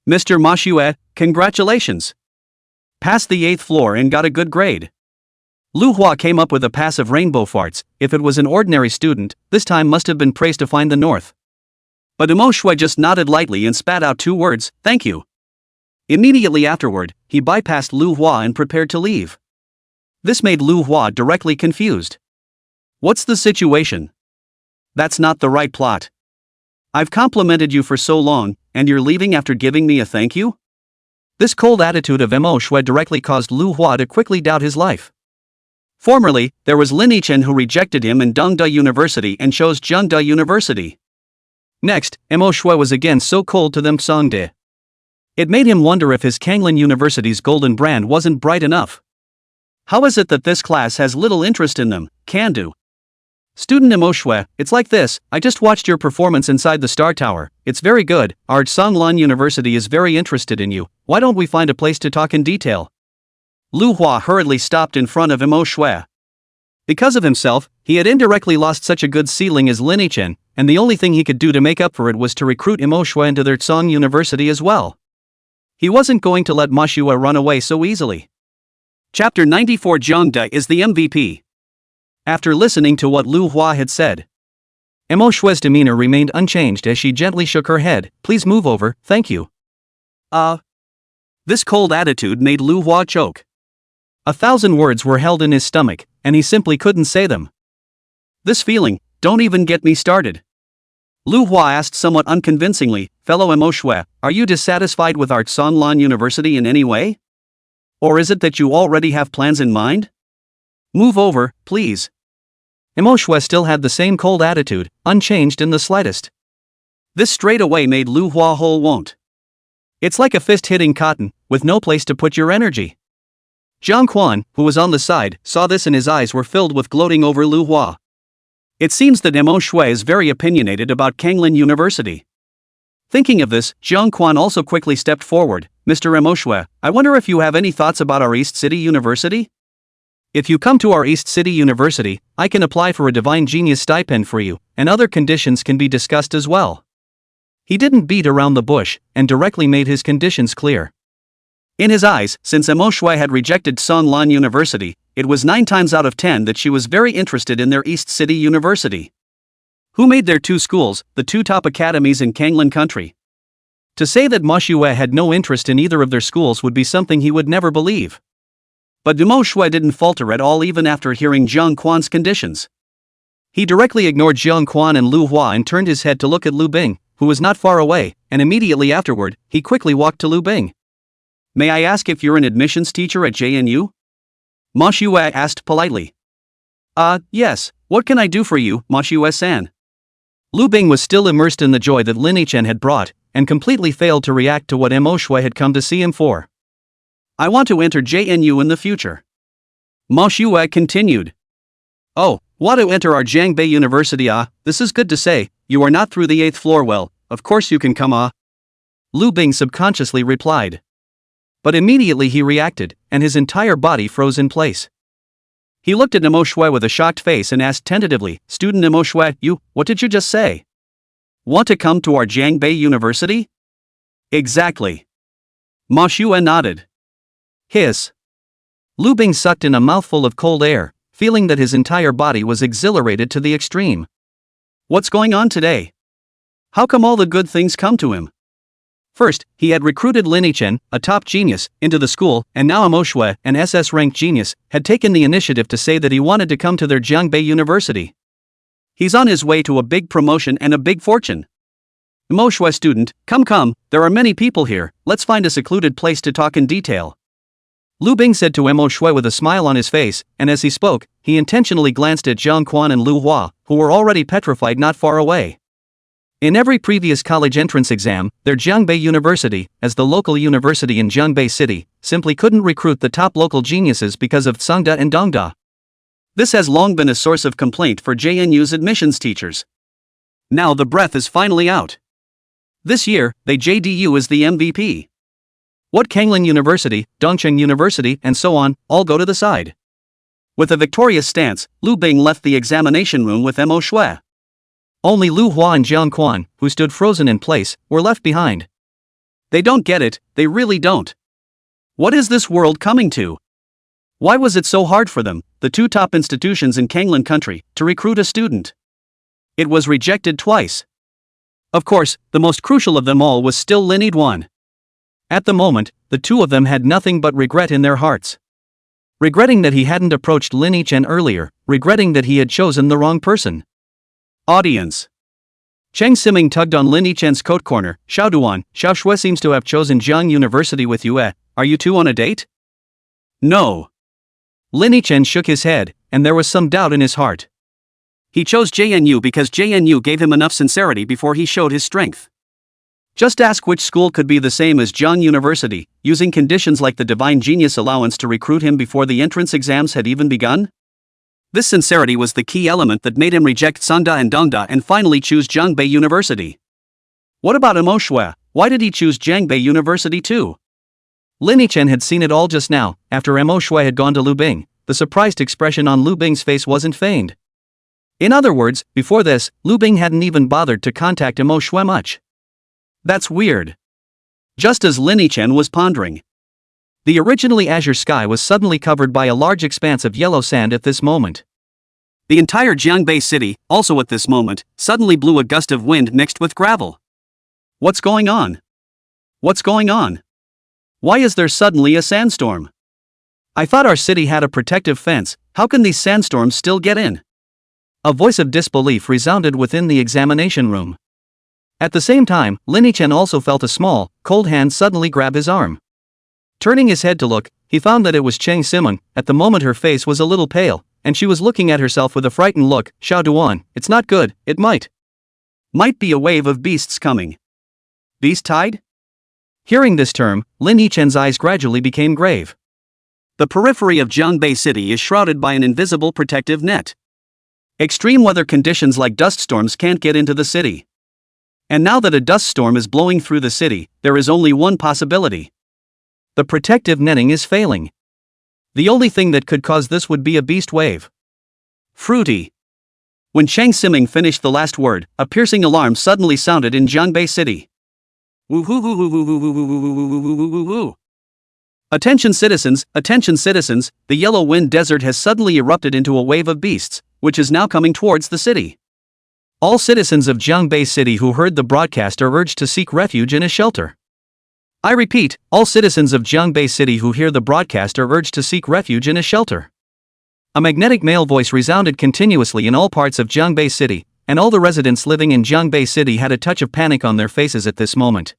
"Mr. Ma Xue, congratulations! Passed the 8th floor and got a good grade." Lu Hua came up with a pass of rainbow farts. If it was an ordinary student, this time must have been praised to find the north. But Mo Shui just nodded lightly and spat out 2 words, "Thank you." Immediately afterward, he bypassed Lu Hua and prepared to leave. This made Lu Hua directly confused. "What's the situation? That's not the right plot. I've complimented you for so long, and you're leaving after giving me a thank you?" This cold attitude of Mo Shui directly caused Lu Hua to quickly doubt his life. Formerly, there was Lin Chen who rejected him in Dongda University and chose Zhengda University. Next, Mo Shui was again so cold to them Songde. It made him wonder if his Kanglin University's golden brand wasn't bright enough. How is it that this class has little interest in them? Can do. Student Mo Shui, it's like this: I just watched your performance inside the Star Tower. It's very good. Our Songlan University is very interested in you. Why don't we find a place to talk in detail? Lu Hua hurriedly stopped in front of Mo Shui. Because of himself, he had indirectly lost such a good ceiling as Lin Chen, and the only thing he could do to make up for it was to recruit Mo Shui into their Tsong University as well. He wasn't going to let Ma Xue run away so easily. Chapter 94 Zhengda is the MVP. After listening to what Lu Hua had said, Mo Shui's demeanor remained unchanged as she gently shook her head. "Please move over, thank you." This cold attitude made Lu Hua choke. 1,000 words were held in his stomach, and he simply couldn't say them. This feeling, "Don't even get me started." Lu Hua asked somewhat unconvincingly, "Fellow Mo Shui, are you dissatisfied with our Songlan University in any way? Or is it that you already have plans in mind? Move over, please." Mo Shui still had the same cold attitude, unchanged in the slightest. This straight away made Lu Hua whole won't. It's like a fist hitting cotton, with no place to put your energy. Jiang Quan, who was on the side, saw this and his eyes were filled with gloating over Lu Hua. It seems that Mo Shui is very opinionated about Kanglin University. Thinking of this, Jiang Quan also quickly stepped forward. "Mr. Mo Shui, I wonder if you have any thoughts about our East City University? If you come to our East City University, I can apply for a Divine Genius stipend for you, and other conditions can be discussed as well." He didn't beat around the bush, and directly made his conditions clear. In his eyes, since Mo Shui had rejected Songlan University, it was 9 times out of 10 that she was very interested in their East City University. Who made their 2 schools, the 2 top academies in Kanglin country? To say that Ma Xue had no interest in either of their schools would be something he would never believe. But Mo Shui didn't falter at all even after hearing Jiang Quan's conditions. He directly ignored Jiang Quan and Lu Hua and turned his head to look at Lu Bing, who was not far away, and immediately afterward, he quickly walked to Lu Bing. "May I ask if you're an admissions teacher at JNU?" Ma Xue asked politely. Yes, what can I do for you, Ma Xue-san?" Lu Bing was still immersed in the joy that Lin Chen had brought, and completely failed to react to what Mo Shui had come to see him for. "I want to enter JNU in the future." Ma Xue continued. "Oh, want to enter our Jiangbei University? This is good to say. You are not through the 8th floor. Well, of course you can come. Lu Bing subconsciously replied. But immediately he reacted, and his entire body froze in place. He looked at Mo Shui with a shocked face and asked tentatively, "Student Mo Shui, what did you just say? Want to come to our Jiangbei University?" "Exactly." Ma Xue nodded. Hiss. Lu Bing sucked in a mouthful of cold air, feeling that his entire body was exhilarated to the extreme. What's going on today? How come all the good things come to him? First, he had recruited Lin Chen, a top genius, into the school, and now Mo Shui, an SS-ranked genius, had taken the initiative to say that he wanted to come to their Jiangbei University. He's on his way to a big promotion and a big fortune. Moshue student, come, there are many people here, let's find a secluded place to talk in detail. Lu Bing said to Mo Shui with a smile on his face, and as he spoke, he intentionally glanced at Zhang Quan and Lu Hua, who were already petrified not far away. In every previous college entrance exam, their Jiangbei University, as the local university in Jiangbei City, simply couldn't recruit the top local geniuses because of Tsangda and Dongda. This has long been a source of complaint for JNU's admissions teachers. Now the breath is finally out. This year, they JDU is the MVP. What Kanglin University, Dongcheng University, and so on, all go to the side. With a victorious stance, Lu Bing left the examination room with Mo Shui. Only Lu Hua and Jiang Quan, who stood frozen in place, were left behind. They don't get it, they really don't. What is this world coming to? Why was it so hard for them, the two top institutions in Kanglin country, to recruit a student? It was rejected twice. Of course, the most crucial of them all was still Lin Yidwan. At the moment, the two of them had nothing but regret in their hearts. Regretting that he hadn't approached Lin Yichen earlier, regretting that he had chosen the wrong person. Audience. Cheng Siming tugged on Lin Yichen's coat corner. Xiao Duan, Xiao Shui seems to have chosen Jiang University with you. Are you two on a date? No. Lin Yichen shook his head, and there was some doubt in his heart. He chose JNU because JNU gave him enough sincerity before he showed his strength. Just ask which school could be the same as Jiang University, using conditions like the Divine Genius allowance to recruit him before the entrance exams had even begun? This sincerity was the key element that made him reject Sanda and Dongda and finally choose Jiangbei University. What about Mo Shui? Why did he choose Jiangbei University too? Lin Yichen had seen it all just now. After Mo Shui had gone to Lu Bing, the surprised expression on Lu Bing's face wasn't feigned. In other words, before this, Lu Bing hadn't even bothered to contact Mo Shui much. That's weird. Just as Lin Yichen was pondering. The originally azure sky was suddenly covered by a large expanse of yellow sand at this moment. The entire Jiangbei city, also at this moment, suddenly blew a gust of wind mixed with gravel. What's going on? What's going on? Why is there suddenly a sandstorm? I thought our city had a protective fence, how can these sandstorms still get in? A voice of disbelief resounded within the examination room. At the same time, Lin Yichen also felt a small, cold hand suddenly grab his arm. Turning his head to look, he found that it was Cheng Simon. At the moment her face was a little pale, and she was looking at herself with a frightened look. Xiao Duan, it's not good, it might be a wave of beasts coming. Beast tide? Hearing this term, Lin Yichen's eyes gradually became grave. The periphery of Jiangbei City is shrouded by an invisible protective net. Extreme weather conditions like dust storms can't get into the city. And now that a dust storm is blowing through the city, there is only one possibility. The protective netting is failing. The only thing that could cause this would be a beast wave. Fruity. When Cheng Siming finished the last word, a piercing alarm suddenly sounded in Jiangbei City. Attention citizens, the Yellow Wind Desert has suddenly erupted into a wave of beasts, which is now coming towards the city. All citizens of Jiangbei City who heard the broadcast are urged to seek refuge in a shelter. I repeat, all citizens of Jiangbei City who hear the broadcast are urged to seek refuge in a shelter. A magnetic male voice resounded continuously in all parts of Jiangbei City, and all the residents living in Jiangbei City had a touch of panic on their faces at this moment.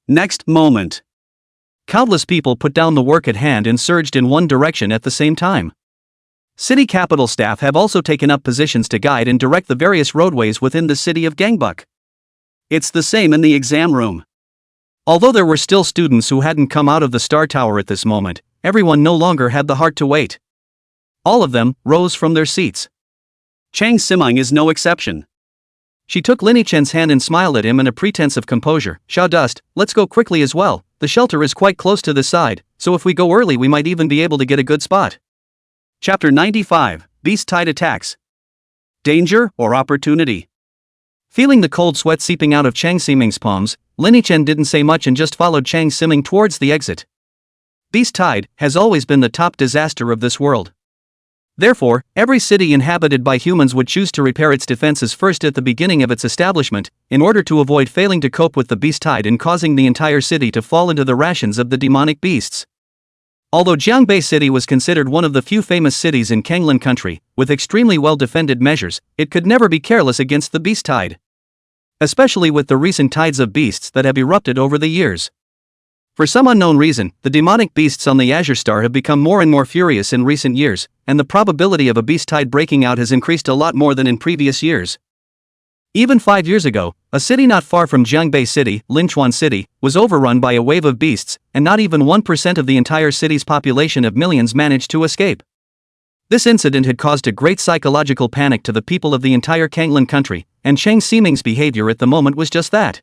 Next moment. Countless people put down the work at hand and surged in one direction at the same time. City capital staff have also taken up positions to guide and direct the various roadways within the city of Gangbuk. It's the same in the exam room. Although there were still students who hadn't come out of the Star Tower at this moment, everyone no longer had the heart to wait. All of them rose from their seats. Cheng Siming is no exception. She took Lin Yichen's hand and smiled at him in a pretense of composure. Xiao Dust, let's go quickly as well, the shelter is quite close to this side, so if we go early we might even be able to get a good spot. Chapter 95, Beast Tide Attacks. Danger or Opportunity? Feeling the cold sweat seeping out of Cheng Siming's palms, Lin Yichen didn't say much and just followed Cheng Siming towards the exit. Beast Tide has always been the top disaster of this world. Therefore, every city inhabited by humans would choose to repair its defenses first at the beginning of its establishment, in order to avoid failing to cope with the beast tide and causing the entire city to fall into the rations of the demonic beasts. Although Jiangbei City was considered one of the few famous cities in Kanglin country, with extremely well-defended measures, it could never be careless against the beast tide. especially with the recent tides of beasts that have erupted over the years. For some unknown reason, the demonic beasts on the Azure Star have become more and more furious in recent years, and the probability of a beast tide breaking out has increased a lot more than in previous years. Even 5 years ago, a city not far from Jiangbei City, Linchuan City, was overrun by a wave of beasts, and not even 1% of the entire city's population of millions managed to escape. This incident had caused a great psychological panic to the people of the entire Kanglan country, and Cheng Ximing's behavior at the moment was just that.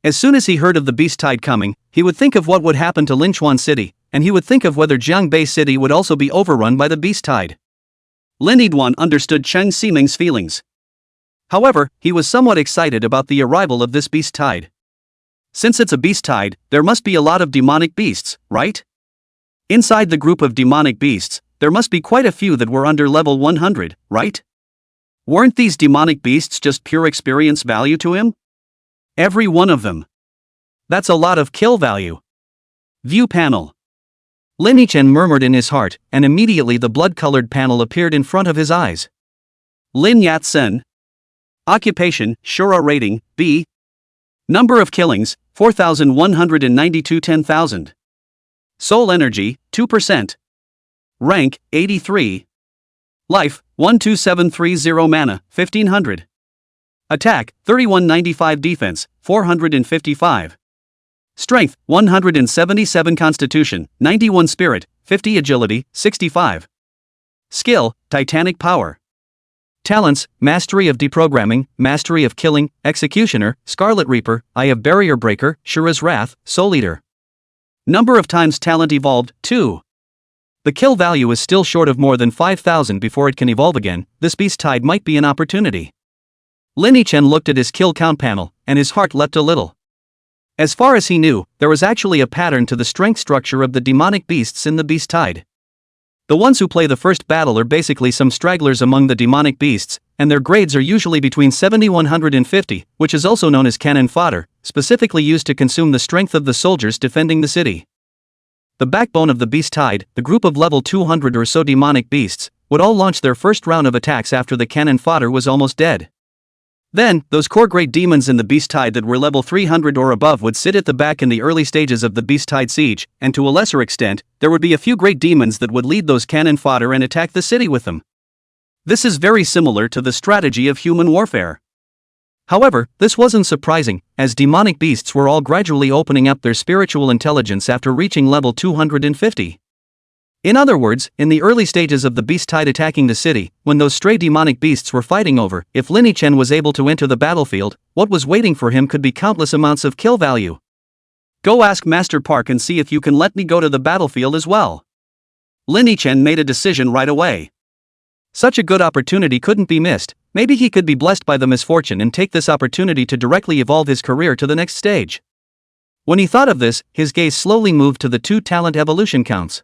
As soon as he heard of the beast tide coming, he would think of what would happen to Linchuan City, and he would think of whether Jiangbei City would also be overrun by the beast tide. Lin Yidwan understood Cheng Ximing's feelings. However, he was somewhat excited about the arrival of this beast tide. Since it's a beast tide, there must be a lot of demonic beasts, right? Inside the group of demonic beasts, there must be quite a few that were under level 100, right? Weren't these demonic beasts just pure experience value to him? Every one of them. That's a lot of kill value. View panel. Lin Yichen murmured in his heart, and immediately the blood-colored panel appeared in front of his eyes. Lin Yat-sen. Occupation, Shura rating, B. Number of killings, 4,192 10,000. Soul energy, 2%. Rank, 83. Life, 12730 mana, 1500. Attack, 3195 defense, 455. Strength, 177 constitution, 91 spirit, 50 agility, 65. Skill, titanic power. Talents, mastery of deprogramming, mastery of killing, executioner, Scarlet Reaper, Eye of Barrier Breaker, Shura's Wrath, Soul Eater. Number of times talent evolved, 2. The kill value is still short of more than 5,000 before it can evolve again. This beast tide might be an opportunity. Lin Yichen looked at his kill count panel, and his heart leapt a little. As far as he knew, there was actually a pattern to the strength structure of the demonic beasts in the beast tide. The ones who play the first battle are basically some stragglers among the demonic beasts, and their grades are usually between 70–150, which is also known as cannon fodder, specifically used to consume the strength of the soldiers defending the city. The backbone of the beast tide, the group of level 200 or so demonic beasts, would all launch their first round of attacks after the cannon fodder was almost dead. Then, those core great demons in the beast tide that were level 300 or above would sit at the back in the early stages of the beast tide siege, and to a lesser extent, there would be a few great demons that would lead those cannon fodder and attack the city with them. This is very similar to the strategy of human warfare. However, this wasn't surprising, as demonic beasts were all gradually opening up their spiritual intelligence after reaching level 250. In other words, in the early stages of the beast tide attacking the city, when those stray demonic beasts were fighting over, if Lin Yichen was able to enter the battlefield, what was waiting for him could be countless amounts of kill value. Go ask Master Park and see if you can let me go to the battlefield as well. Lin Yichen made a decision right away. Such a good opportunity couldn't be missed. Maybe he could be blessed by the misfortune and take this opportunity to directly evolve his career to the next stage. When he thought of this, his gaze slowly moved to the 2 talent evolution counts.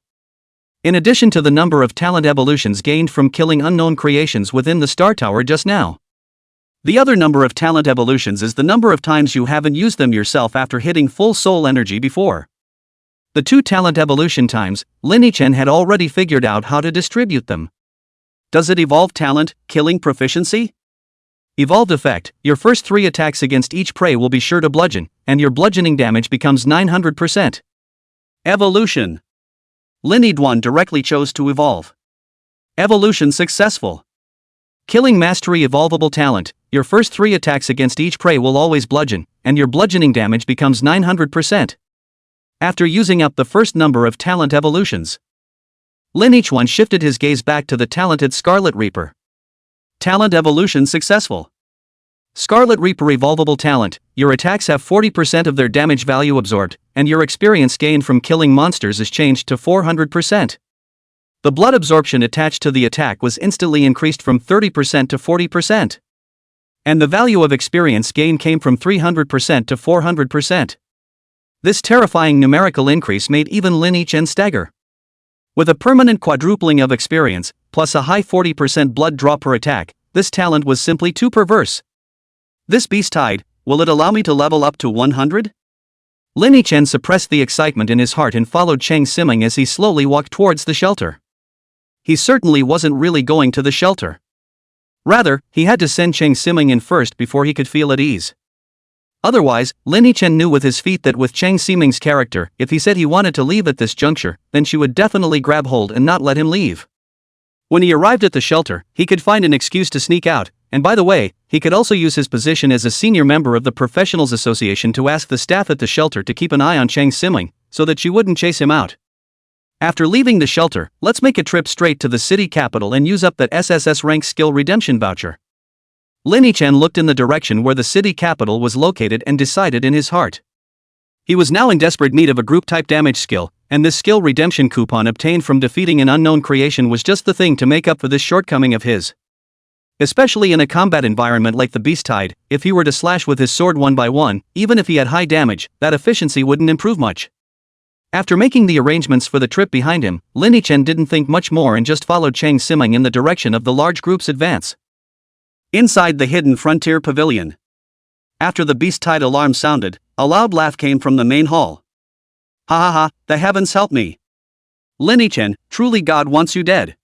In addition to the number of talent evolutions gained from killing unknown creations within the Star Tower just now. The other number of talent evolutions is the number of times you haven't used them yourself after hitting full soul energy before. The 2 talent evolution times, Lin Yichen had already figured out how to distribute them. Does it evolve talent, killing proficiency? Evolved effect, your first 3 attacks against each prey will be sure to bludgeon, and your bludgeoning damage becomes 900%. Evolution. Lin Yidwan directly chose to evolve. Evolution successful. Killing mastery evolvable talent, your first 3 attacks against each prey will always bludgeon, and your bludgeoning damage becomes 900%. After using up the first number of talent evolutions, Lin Yichen shifted his gaze back to the talented Scarlet Reaper. Talent evolution successful. Scarlet Reaper evolvable talent, your attacks have 40% of their damage value absorbed, and your experience gained from killing monsters is changed to 400%. The blood absorption attached to the attack was instantly increased from 30% to 40%. And the value of experience gain came from 300% to 400%. This terrifying numerical increase made even Lin Yichen stagger. With a permanent quadrupling of experience, plus a high 40% blood draw per attack, this talent was simply too perverse. This beast tide, will it allow me to level up to 100? Lin Yichen suppressed the excitement in his heart and followed Cheng Ximing as he slowly walked towards the shelter. He certainly wasn't really going to the shelter. Rather, he had to send Cheng Ximing in first before he could feel at ease. Otherwise, Lin Yichen knew with his feet that with Chang Ximing's character, if he said he wanted to leave at this juncture, then she would definitely grab hold and not let him leave. When he arrived at the shelter, he could find an excuse to sneak out, and by the way, he could also use his position as a senior member of the Professionals Association to ask the staff at the shelter to keep an eye on Chang Ximing, so that she wouldn't chase him out. After leaving the shelter, let's make a trip straight to the city capital and use up that SSS rank skill redemption voucher. Lin Yichen looked in the direction where the city capital was located and decided in his heart. He was now in desperate need of a group-type damage skill, and this skill redemption coupon obtained from defeating an unknown creation was just the thing to make up for this shortcoming of his. Especially in a combat environment like the Beast Tide, if he were to slash with his sword one by one, even if he had high damage, that efficiency wouldn't improve much. After making the arrangements for the trip behind him, Lin Yichen didn't think much more and just followed Chang Ximing in the direction of the large group's advance. Inside the hidden frontier pavilion. After the Beast Tide alarm sounded, a loud laugh came from the main hall. Ha ha ha, the heavens help me. Lin Yichen, truly God wants you dead.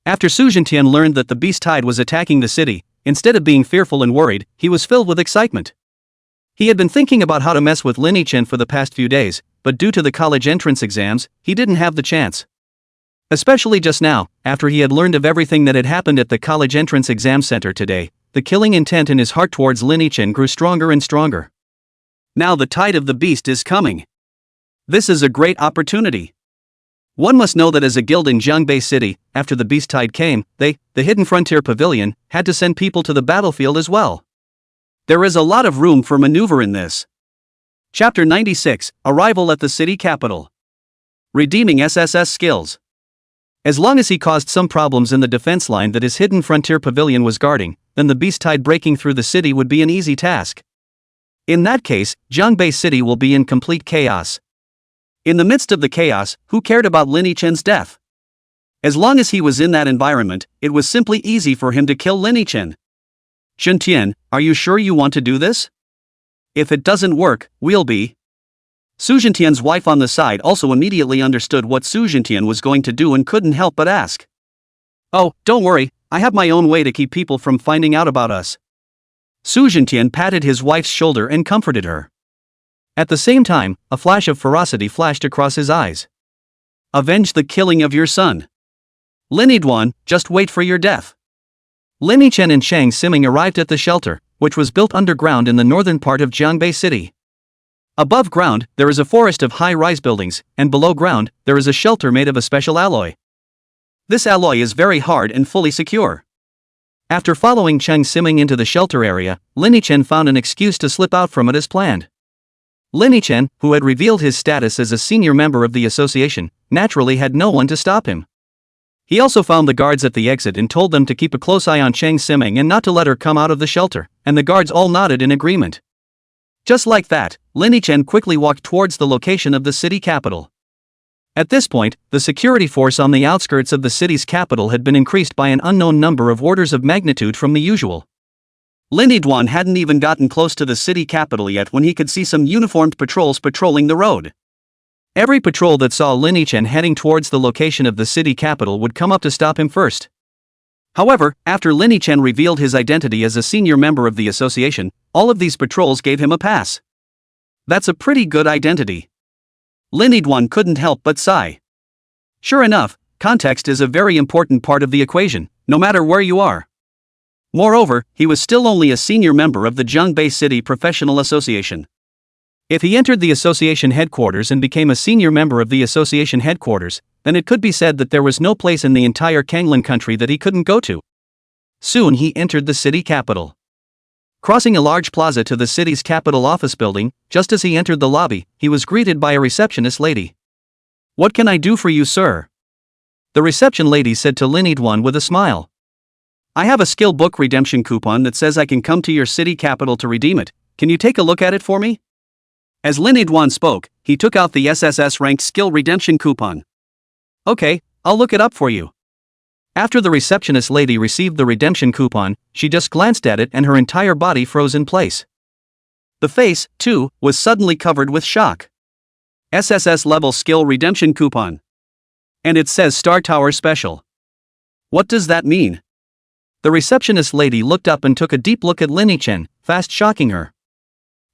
After Su Jintian learned that the Beast Tide was attacking the city, instead of being fearful and worried, he was filled with excitement. He had been thinking about how to mess with Lin Yichen for the past few days, but due to the college entrance exams, he didn't have the chance. Especially just now, after he had learned of everything that had happened at the college entrance exam center today, the killing intent in his heart towards Lin Yichen grew stronger and stronger. Now the tide of the beast is coming. This is a great opportunity. One must know that as a guild in Jiangbei City, after the Beast Tide came, they, the Hidden Frontier Pavilion, had to send people to the battlefield as well. There is a lot of room for maneuver in this. Chapter 96, Arrival at the City Capital. Redeeming SSS Skills. As long as he caused some problems in the defense line that his Hidden Frontier Pavilion was guarding, then the Beast Tide breaking through the city would be an easy task. In that case, Jiangbei City will be in complete chaos. In the midst of the chaos, who cared about Lin Yichen's death? As long as he was in that environment, it was simply easy for him to kill Lin Yichen. Shuntian, are you sure you want to do this? If it doesn't work, we'll be. Su Jintian's wife on the side also immediately understood what Su Jintian was going to do and couldn't help but ask. Oh, don't worry, I have my own way to keep people from finding out about us. Su Jintian patted his wife's shoulder and comforted her. At the same time, a flash of ferocity flashed across his eyes. Avenge the killing of your son. Lin Yiduan, just wait for your death. Lin Yichen and Chang Ximing arrived at the shelter, which was built underground in the northern part of Jiangbei City. Above ground, there is a forest of high-rise buildings, and below ground, there is a shelter made of a special alloy. This alloy is very hard and fully secure. After following Chang Ximing into the shelter area, Lin Yichen found an excuse to slip out from it as planned. Lin Yichen, who had revealed his status as a senior member of the association, naturally had no one to stop him. He also found the guards at the exit and told them to keep a close eye on Chang Ximing and not to let her come out of the shelter, and the guards all nodded in agreement. Just like that, Lin Yichen quickly walked towards the location of the city capital. At this point, the security force on the outskirts of the city's capital had been increased by an unknown number of orders of magnitude from the usual. Lin Yiduan hadn't even gotten close to the city capital yet when he could see some uniformed patrols patrolling the road. Every patrol that saw Lin Yichen heading towards the location of the city capital would come up to stop him first. However, after Lin Yichen revealed his identity as a senior member of the association, all of these patrols gave him a pass. That's a pretty good identity. Lin Yiduan couldn't help but sigh. Sure enough, context is a very important part of the equation, no matter where you are. Moreover, he was still only a senior member of the Jiangbei City Professional Association. If he entered the association headquarters and became a senior member of the association headquarters, then it could be said that there was no place in the entire Kanglin country that he couldn't go to. Soon he entered the city capital. Crossing a large plaza to the city's capital office building, just as he entered the lobby, he was greeted by a receptionist lady. What can I do for you, sir? The reception lady said to Lin Yiduan with a smile. I have a skill book redemption coupon that says I can come to your city capital to redeem it. Can you take a look at it for me? As Lin Yiduan spoke, he took out the SSS ranked skill redemption coupon. Okay, I'll look it up for you. After the receptionist lady received the redemption coupon, she just glanced at it and her entire body froze in place. The face, too, was suddenly covered with shock. SSS level skill redemption coupon. And it says Star Tower Special. What does that mean? The receptionist lady looked up and took a deep look at Lin Yichen, fast shocking her.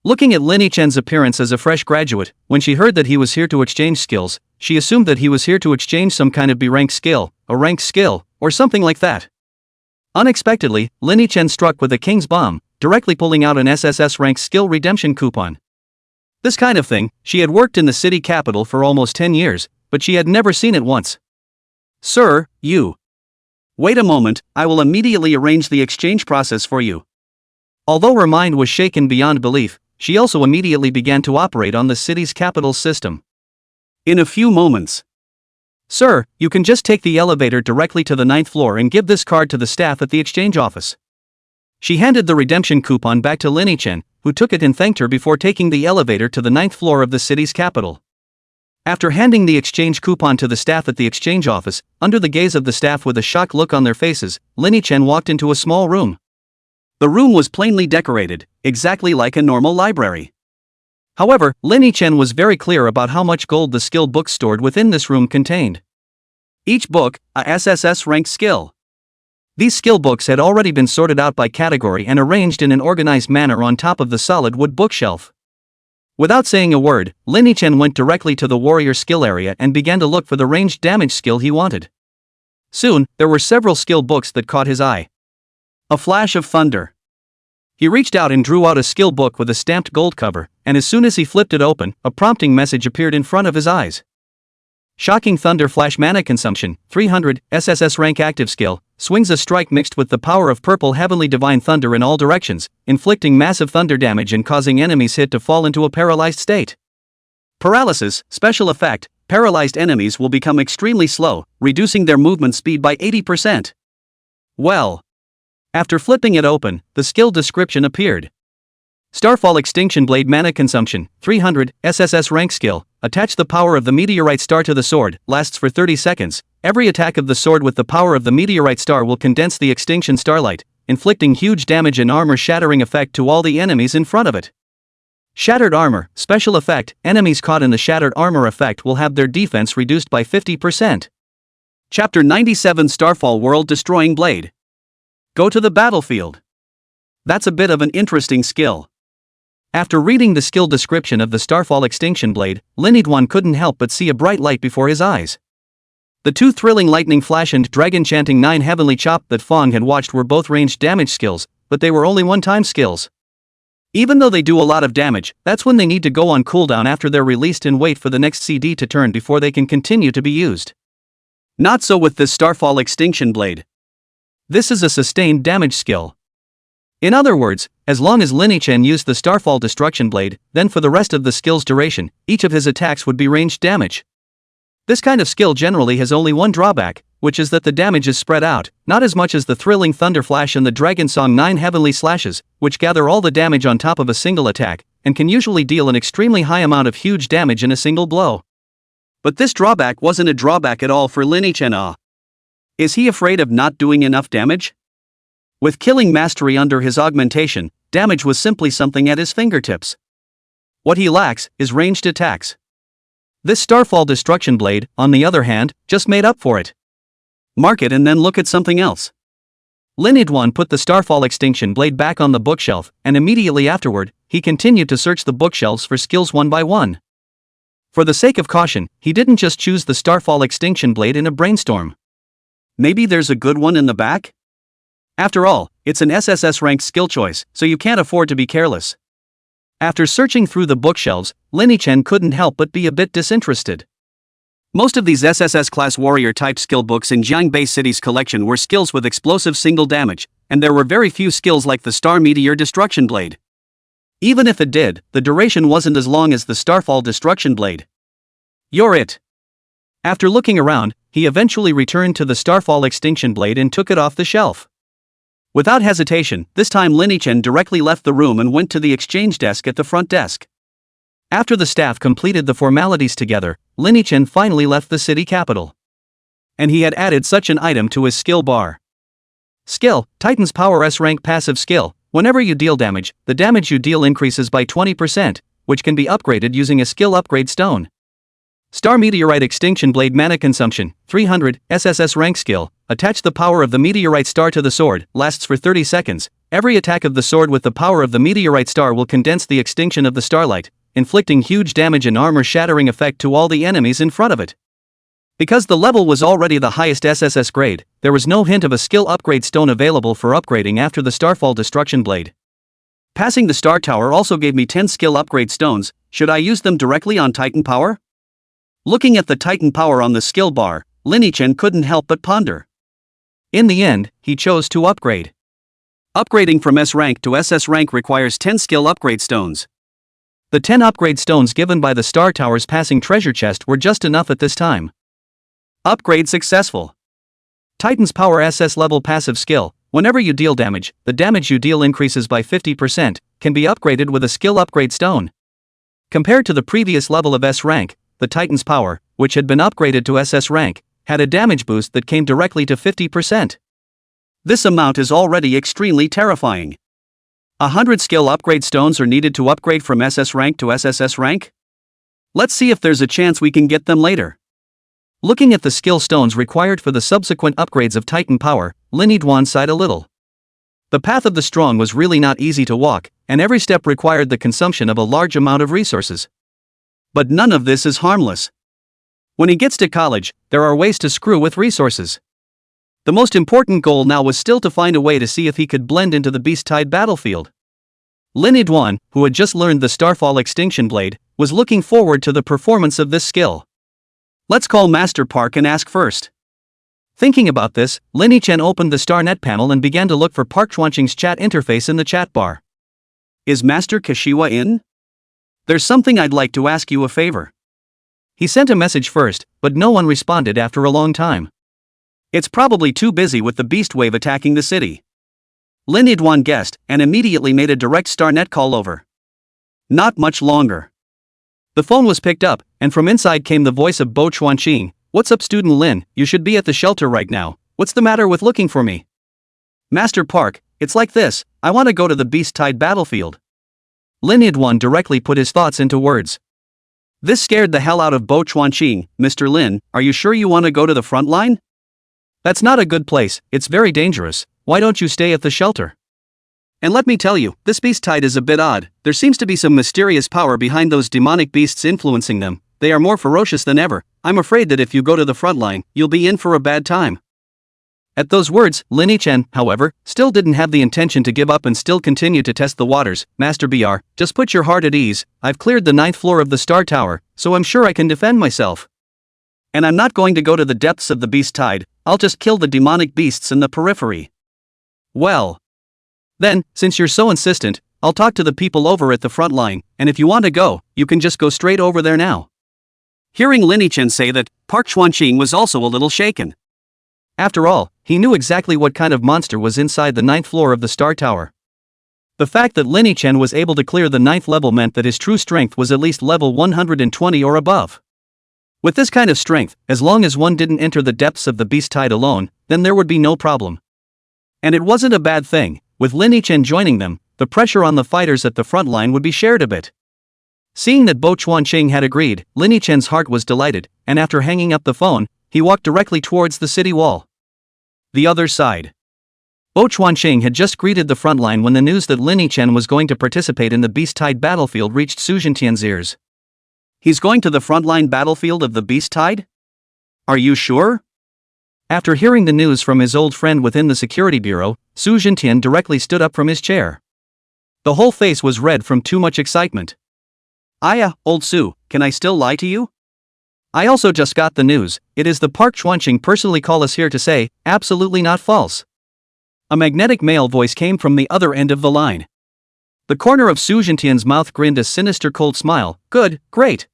Looking at Lin Yichen's appearance as a fresh graduate, when she heard that he was here to exchange skills, she assumed that he was here to exchange some kind of B-rank skill, a rank skill, or something like that. Unexpectedly, Lin Yichen struck with a King's Bomb, directly pulling out an SSS rank skill redemption coupon. This kind of thing, she had worked in the city capital for almost 10 years, but she had never seen it once. Sir, you. Wait a moment, I will immediately arrange the exchange process for you. Although her mind was shaken beyond belief, she also immediately began to operate on the city's capital system. In a few moments. Sir, you can just take the elevator directly to the 9th floor and give this card to the staff at the exchange office. She handed the redemption coupon back to Lin Yichen, who took it and thanked her before taking the elevator to the 9th floor of the city's capital. After handing the exchange coupon to the staff at the exchange office, under the gaze of the staff with a shocked look on their faces, Lin Yichen walked into a small room. The room was plainly decorated, exactly like a normal library. However, Lin Yichen was very clear about how much gold the skill books stored within this room contained. Each book, a SSS rank skill. These skill books had already been sorted out by category and arranged in an organized manner on top of the solid wood bookshelf. Without saying a word, Lin Yichen went directly to the warrior skill area and began to look for the ranged damage skill he wanted. Soon, there were several skill books that caught his eye. A flash of thunder. He reached out and drew out a skill book with a stamped gold cover, and as soon as he flipped it open, a prompting message appeared in front of his eyes. Shocking Thunder Flash Mana Consumption, 300, SSS rank active skill, swings a strike mixed with the power of purple heavenly divine thunder in all directions, inflicting massive thunder damage and causing enemies hit to fall into a paralyzed state. Paralysis, special effect, paralyzed enemies will become extremely slow, reducing their movement speed by 80%. Well. After flipping it open, the skill description appeared. Starfall Extinction Blade Mana Consumption, 300, SSS rank skill, attach the power of the meteorite star to the sword, lasts for 30 seconds, every attack of the sword with the power of the meteorite star will condense the extinction starlight, inflicting huge damage and armor-shattering effect to all the enemies in front of it. Shattered Armor, special effect, enemies caught in the shattered armor effect will have their defense reduced by 50%. Chapter 97 Starfall World Destroying Blade. Go to the battlefield. That's a bit of an interesting skill. After reading the skill description of the Starfall Extinction Blade, Lin Yichen couldn't help but see a bright light before his eyes. The two thrilling Lightning Flash and Dragon Chanting 9 Heavenly Chop that Fong had watched were both ranged damage skills, but they were only one-time skills. Even though they do a lot of damage, that's when they need to go on cooldown after they're released and wait for the next CD to turn before they can continue to be used. Not so with this Starfall Extinction Blade. This is a sustained damage skill. In other words, as long as Lin Yichen used the Starfall Destruction Blade, then for the rest of the skill's duration, each of his attacks would be ranged damage. This kind of skill generally has only one drawback, which is that the damage is spread out, not as much as the thrilling Thunder Flash and the Dragon Song 9 Heavenly Slashes, which gather all the damage on top of a single attack, and can usually deal an extremely high amount of huge damage in a single blow. But this drawback wasn't a drawback at all for Lin Yichen. Is he afraid of not doing enough damage? With killing mastery under his augmentation, damage was simply something at his fingertips. What he lacks is ranged attacks. This Starfall Destruction Blade, on the other hand, just made up for it. Mark it and then look at something else. Lin Yichen put the Starfall Extinction Blade back on the bookshelf, and immediately afterward, he continued to search the bookshelves for skills one by one. For the sake of caution, he didn't just choose the Starfall Extinction Blade in a brainstorm. Maybe there's a good one in the back? After all, it's an SSS ranked skill choice, so you can't afford to be careless. After searching through the bookshelves, Lin Yichen couldn't help but be a bit disinterested. Most of these SSS class warrior type skill books in Jiangbei City's collection were skills with explosive single damage, and there were very few skills like the Star Meteor Destruction Blade. Even if it did, the duration wasn't as long as the Starfall Destruction Blade. You're it. After looking around, he eventually returned to the Starfall Extinction Blade and took it off the shelf. Without hesitation, this time Lin Yichen directly left the room and went to the exchange desk at the front desk. After the staff completed the formalities together, Lin Yichen finally left the city capital. And he had added such an item to his skill bar. Skill, Titan's Power S rank passive skill. Whenever you deal damage, the damage you deal increases by 20%, which can be upgraded using a skill upgrade stone. Star Meteorite Extinction Blade Mana Consumption, 300, SSS Rank Skill, attach the power of the meteorite star to the sword, lasts for 30 seconds. Every attack of the sword with the power of the meteorite star will condense the extinction of the starlight, inflicting huge damage and armor-shattering effect to all the enemies in front of it. Because the level was already the highest SSS grade, there was no hint of a skill upgrade stone available for upgrading after the Starfall Destruction Blade. Passing the Star Tower also gave me 10 skill upgrade stones. Should I use them directly on Titan Power? Looking at the Titan Power on the skill bar, Lin-Chen couldn't help but ponder. In the end, he chose to upgrade. Upgrading from S rank to SS rank requires 10 skill upgrade stones. The 10 upgrade stones given by the Star Tower's passing treasure chest were just enough at this time. Upgrade successful. Titan's Power SS level passive skill, whenever you deal damage, the damage you deal increases by 50%, can be upgraded with a skill upgrade stone. Compared to the previous level of S rank, the Titan's Power, which had been upgraded to SS rank, had a damage boost that came directly to 50%. This amount is already extremely terrifying. 100 skill upgrade stones are needed to upgrade from SS rank to SSS rank? Let's see if there's a chance we can get them later. Looking at the skill stones required for the subsequent upgrades of Titan Power, Lin-Chen sighed a little. The path of the strong was really not easy to walk, and every step required the consumption of a large amount of resources. But none of this is harmless. When he gets to college, there are ways to screw with resources. The most important goal now was still to find a way to see if he could blend into the Beast-Tide battlefield. Lin-Chen, who had just learned the Starfall Extinction Blade, was looking forward to the performance of this skill. Let's call Master Park and ask first. Thinking about this, Lin-Chen opened the StarNet panel and began to look for Park Chuanqing's chat interface in the chat bar. Is Master Kashiwa in? There's something I'd like to ask you a favor. He sent a message first, but no one responded after a long time. It's probably too busy with the beast wave attacking the city. Lin-Chen guessed and immediately made a direct StarNet call over. Not much longer. The phone was picked up, and from inside came the voice of Bo Chuanqing. What's up, student Lin? You should be at the shelter right now. What's the matter with looking for me? Master Park, it's like this, I want to go to the Beast-Tide battlefield. Lin-Chen directly put his thoughts into words. This scared the hell out of Bo Chuanqing. Mr. Lin, are you sure you want to go to the front line? That's not a good place, it's very dangerous. Why don't you stay at the shelter? And let me tell you, this Beast-Tide is a bit odd. There seems to be some mysterious power behind those demonic beasts influencing them. They are more ferocious than ever. I'm afraid that if you go to the front line, you'll be in for a bad time. At those words, Lin-Chen, however, still didn't have the intention to give up and still continued to test the waters. Master BR, just put your heart at ease. I've cleared the 9th floor of the Star Tower, so I'm sure I can defend myself. And I'm not going to go to the depths of the Beast-Tide. I'll just kill the demonic beasts in the periphery. Well. Then, since you're so insistent, I'll talk to the people over at the front line, and if you want to go, you can just go straight over there now. Hearing Lin-Chen say that, Park Chuanqing was also a little shaken. After all, he knew exactly what kind of monster was inside the 9th floor of the Star Tower. The fact that Lin-Chen was able to clear the 9th level meant that his true strength was at least level 120 or above. With this kind of strength, as long as one didn't enter the depths of the Beast-Tide alone, then there would be no problem. And it wasn't a bad thing. With Lin-Chen joining them, the pressure on the fighters at the front line would be shared a bit. Seeing that Bo Chuanqing had agreed, Lin-Chen's heart was delighted, and after hanging up the phone, he walked directly towards the city wall. The other side. Bo Chuanqing had just greeted the front line when the news that Lin-Chen was going to participate in the Beast-Tide battlefield reached Su Zhentian's ears. He's going to the frontline battlefield of the Beast-Tide? Are you sure? After hearing the news from his old friend within the security bureau, Su Zhentian directly stood up from his chair. The whole face was red from too much excitement. Old Su, can I still lie to you? I also just got the news. It is the Park Chuanqing personally call us here to say, absolutely not false. A magnetic male voice came from the other end of the line. The corner of Su Zhentian's mouth grinned a sinister cold smile. Good, great.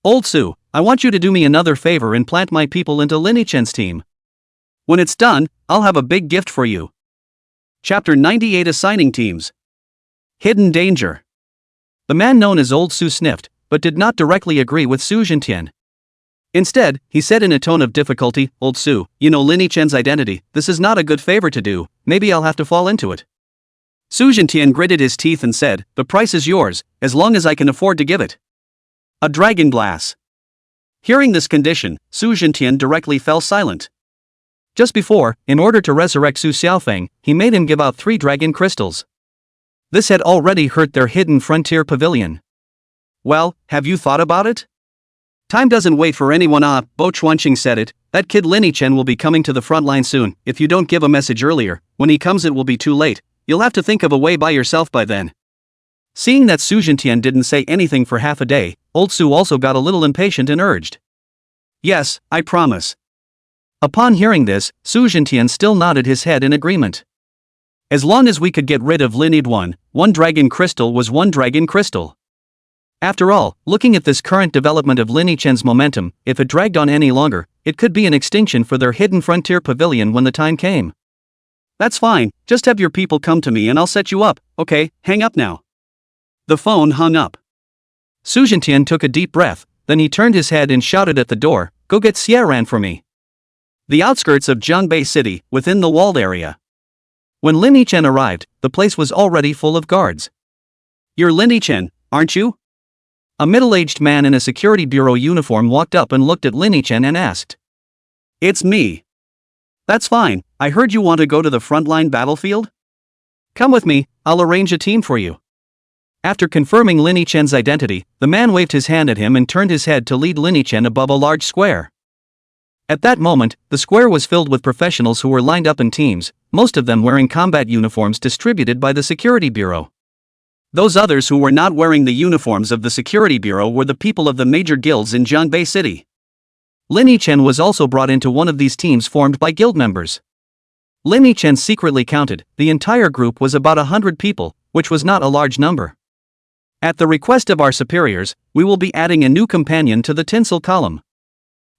Old Su, I want you to do me another favor and plant my people into Lin-Chen's team. When it's done, I'll have a big gift for you. Chapter 98 Assigning Teams. Hidden Danger. The man known as Old Su sniffed, but did not directly agree with Su Zhentian. Instead, he said in a tone of difficulty, Old Su, you know Lin-Chen's identity, this is not a good favor to do, maybe I'll have to fall into it. Su Zhentian gritted his teeth and said, the price is yours, as long as I can afford to give it. A dragon glass. Hearing this condition, Su Jintian directly fell silent. Just before, in order to resurrect Su Xiaofeng, he made him give out 3 dragon crystals. This had already hurt their hidden frontier pavilion. Well, have you thought about it? Time doesn't wait for anyone. Bo Chuanqing said it. That kid Lin Yichen will be coming to the front line soon. If you don't give a message earlier, when he comes it will be too late. You'll have to think of a way by yourself by then. Seeing that Su Jintian didn't say anything for half a day, old Su also got a little impatient and urged. Yes, I promise. Upon hearing this, Su Jintian still nodded his head in agreement. As long as we could get rid of Lin Yid, one dragon crystal was one dragon crystal. After all, looking at this current development of Lin Yichen's momentum, if it dragged on any longer, it could be an extinction for their hidden frontier pavilion when the time came. That's fine, just have your people come to me and I'll set you up. Okay, hang up now. The phone hung up. Su Jintian took a deep breath, then he turned his head and shouted at the door, "Go get Xiaoran for me." The outskirts of Jiangbei City, within the walled area. When Lin Yichen arrived, the place was already full of guards. You're Lin Yichen, aren't you? A middle-aged man in a security bureau uniform walked up and looked at Lin Yichen and asked. It's me. That's fine, I heard you want to go to the frontline battlefield? Come with me, I'll arrange a team for you. After confirming Lin Yichen's identity, the man waved his hand at him and turned his head to lead Lin Yichen above a large square. At that moment, the square was filled with professionals who were lined up in teams, most of them wearing combat uniforms distributed by the security bureau. Those others who were not wearing the uniforms of the security bureau were the people of the major guilds in Jiangbei City. Lin Yichen was also brought into one of these teams formed by guild members. Lin Yichen secretly counted, the entire group was about 100 people, which was not a large number. At the request of our superiors, we will be adding a new companion to the tinsel column.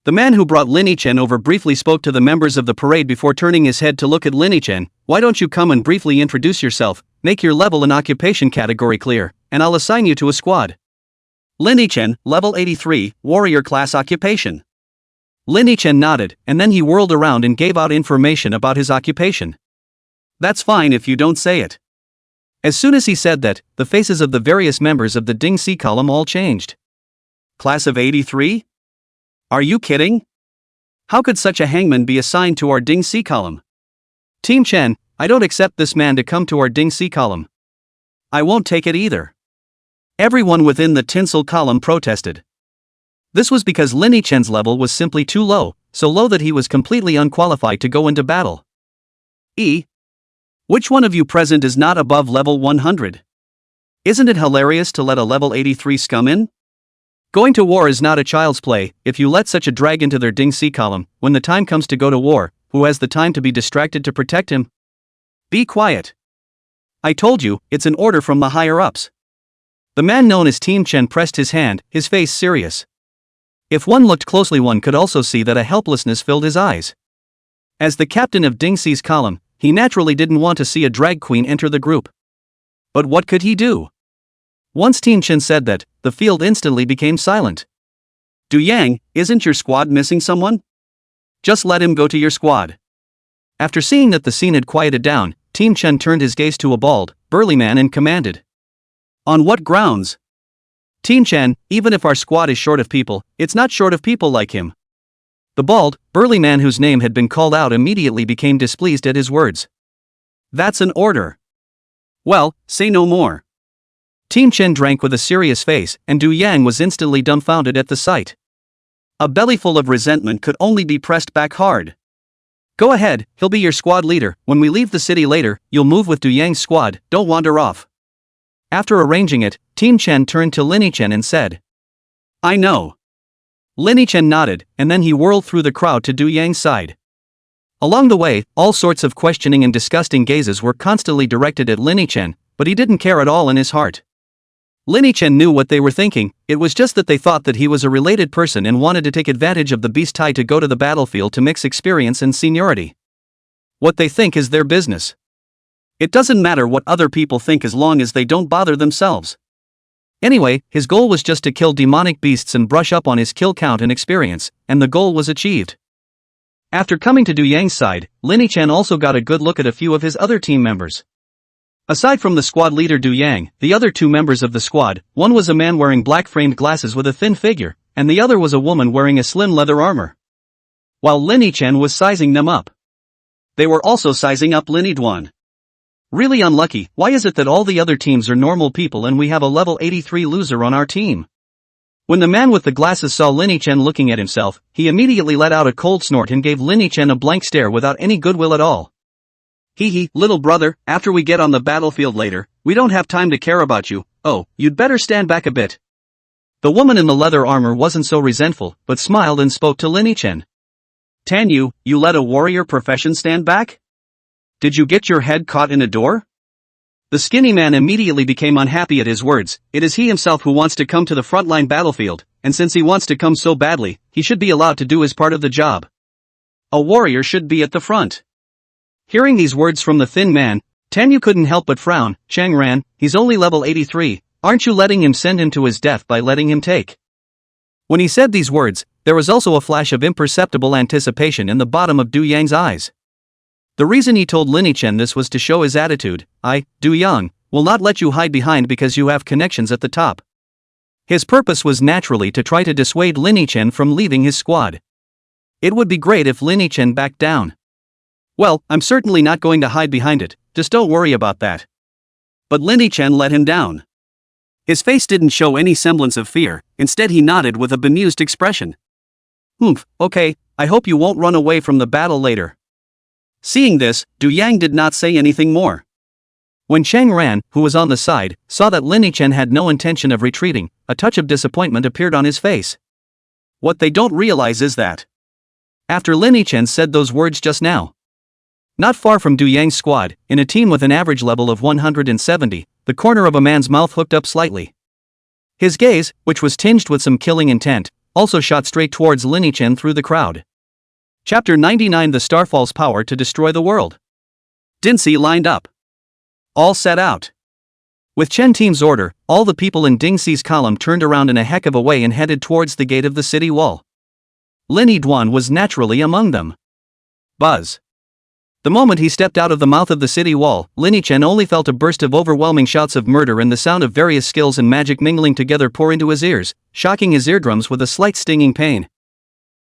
The man who brought Lin Yichen over briefly spoke to the members of the parade before turning his head to look at Lin Yichen. Why don't you come and briefly introduce yourself, make your level and occupation category clear, and I'll assign you to a squad. Lin Yichen, level 83, warrior class occupation. Lin Yichen nodded, and then he whirled around and gave out information about his occupation. That's fine if you don't say it. As soon as he said that, the faces of the various members of the Ding Si column all changed. Class of 83? Are you kidding? How could such a hangman be assigned to our Ding Si column? Team Chen, I don't accept this man to come to our Ding Si column. I won't take it either. Everyone within the tinsel column protested. This was because Lin Yichen's level was simply too low, so low that he was completely unqualified to go into battle. Which one of you present is not above level 100? Isn't it hilarious to let a level 83 scum in? Going to war is not a child's play. If you let such a drag into their Ding Si column, when the time comes to go to war, who has the time to be distracted to protect him? Be quiet. I told you, it's an order from the higher-ups. The man known as Team Chen pressed his hand, his face serious. If one looked closely one could also see that a helplessness filled his eyes. As the captain of Ding Si's column, he naturally didn't want to see a drag queen enter the group. But what could he do? Once Team Chen said that, the field instantly became silent. Du Yang, isn't your squad missing someone? Just let him go to your squad. After seeing that the scene had quieted down, Team Chen turned his gaze to a bald, burly man and commanded. On what grounds? Team Chen, even if our squad is short of people, it's not short of people like him. The bald, burly man whose name had been called out immediately became displeased at his words. That's an order. Well, say no more. Team Chen drank with a serious face, and Du Yang was instantly dumbfounded at the sight. A bellyful of resentment could only be pressed back hard. Go ahead, he'll be your squad leader. When we leave the city later, you'll move with Du Yang's squad, don't wander off. After arranging it, Team Chen turned to Lin Yichen and said. I know. Lin Yichen nodded, and then he whirled through the crowd to Du Yang's side. Along the way, all sorts of questioning and disgusting gazes were constantly directed at Lin Yichen, but he didn't care at all in his heart. Lin Yichen knew what they were thinking, it was just that they thought that he was a related person and wanted to take advantage of the beast tie to go to the battlefield to mix experience and seniority. What they think is their business. It doesn't matter what other people think as long as they don't bother themselves. Anyway, his goal was just to kill demonic beasts and brush up on his kill count and experience, and the goal was achieved. After coming to Du Yang's side, Lin Yichen also got a good look at a few of his other team members. Aside from the squad leader Du Yang, the other two members of the squad, one was a man wearing black framed glasses with a thin figure, and the other was a woman wearing a slim leather armor. While Lin Chen was sizing them up, they were also sizing up Lin Duan. Really unlucky. Why is it that all the other teams are normal people and we have a level 83 loser on our team? When the man with the glasses saw Lin Chen looking at himself, he immediately let out a cold snort and gave Lin Chen a blank stare without any goodwill at all. Hee, little brother, after we get on the battlefield later, we don't have time to care about you. Oh, you'd better stand back a bit. The woman in the leather armor wasn't so resentful, but smiled and spoke to Lin Chen. Tan Yu, you let a warrior profession stand back? Did you get your head caught in a door? The skinny man immediately became unhappy at his words. It is he himself who wants to come to the frontline battlefield, and since he wants to come so badly, he should be allowed to do his part of the job. A warrior should be at the front. Hearing these words from the thin man, Tan Yu couldn't help but frown. Chang Ran, he's only level 83, aren't you letting him send him to his death by letting him take? When he said these words, there was also a flash of imperceptible anticipation in the bottom of Du Yang's eyes. The reason he told Lin Chen this was to show his attitude. Du Yang, will not let you hide behind because you have connections at the top. His purpose was naturally to try to dissuade Lin Chen from leaving his squad. It would be great if Lin Chen backed down. Well, I'm certainly not going to hide behind it, just don't worry about that. But Lin Chen let him down. His face didn't show any semblance of fear, instead he nodded with a bemused expression. Okay, I hope you won't run away from the battle later. Seeing this, Du Yang did not say anything more. When Chang Ran, who was on the side, saw that Lin Chen had no intention of retreating, a touch of disappointment appeared on his face. What they don't realize is that after Lin Chen said those words just now, not far from Du Yang's squad, in a team with an average level of 170, the corner of a man's mouth hooked up slightly. His gaze, which was tinged with some killing intent, also shot straight towards Lin Chen through the crowd. Chapter 99 The Starfall's Power to Destroy the World. Dingxi lined up. All set out. With Chen Team's order, all the people in Dingxi's column turned around in a heck of a way and headed towards the gate of the city wall. Lin Duan was naturally among them. Buzz. The moment he stepped out of the mouth of the city wall, Lin Chen only felt a burst of overwhelming shouts of murder and the sound of various skills and magic mingling together pour into his ears, shocking his eardrums with a slight stinging pain.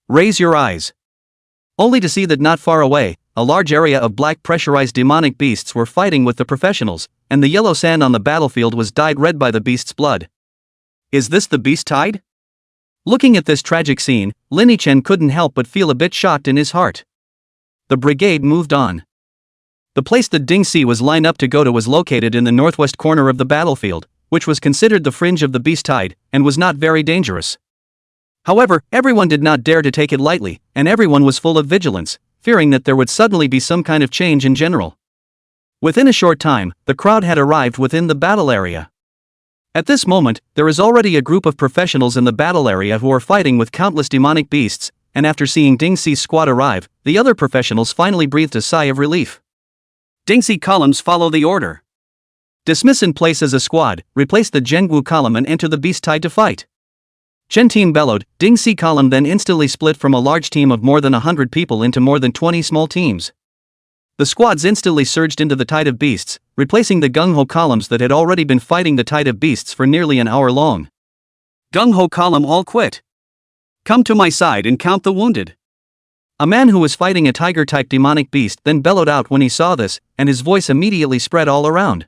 Raise your eyes. Only to see that not far away, a large area of black pressurized demonic beasts were fighting with the professionals, and the yellow sand on the battlefield was dyed red by the beast's blood. Is this the beast tide? Looking at this tragic scene, Lin Chen couldn't help but feel a bit shocked in his heart. The brigade moved on. The place that Dingxi was lined up to go to was located in the northwest corner of the battlefield, which was considered the fringe of the beast tide, and was not very dangerous. However, everyone did not dare to take it lightly, and everyone was full of vigilance, fearing that there would suddenly be some kind of change in general. Within a short time, the crowd had arrived within the battle area. At this moment, there is already a group of professionals in the battle area who are fighting with countless demonic beasts, and after seeing Dingxi's squad arrive, the other professionals finally breathed a sigh of relief. Dingxi columns follow the order. Dismiss in place as a squad, replace the Zhengwu column and enter the beast tide to fight. Chen Team bellowed. Dingxi column then instantly split from a large team of more than 100 people into more than 20 small teams. The squads instantly surged into the tide of beasts, replacing the gung-ho columns that had already been fighting the tide of beasts for nearly an hour long. Gung-ho column all quit. Come to my side and count the wounded. A man who was fighting a tiger-type demonic beast then bellowed out when he saw this, and his voice immediately spread all around.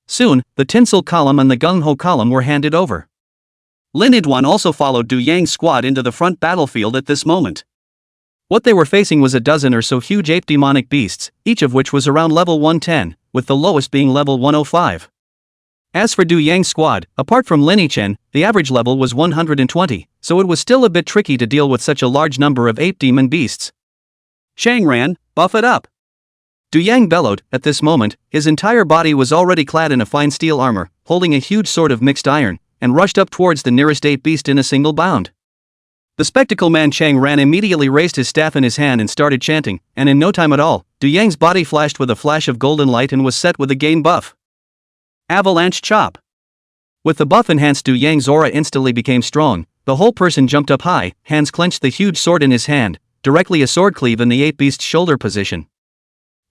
Soon, the tinsel column and the gung-ho column were handed over. Lin Duan also followed Du Yang's squad into the front battlefield at this moment. What they were facing was a dozen or so huge ape demonic beasts, each of which was around level 110, with the lowest being level 105. As for Du Yang's squad, apart from Lin Chen, the average level was 120, so it was still a bit tricky to deal with such a large number of ape demon beasts. Chang Ran, buff it up. Du Yang bellowed. At this moment, his entire body was already clad in a fine steel armor, holding a huge sword of mixed iron, and rushed up towards the nearest ape beast in a single bound. The spectacle man Chang Ran immediately raised his staff in his hand and started chanting, and in no time at all, Du Yang's body flashed with a flash of golden light and was set with a gain buff. Avalanche Chop. With the buff enhanced, Du Yang's aura instantly became strong. The whole person jumped up high, hands clenched the huge sword in his hand, directly a sword cleave in the ape beast's shoulder position.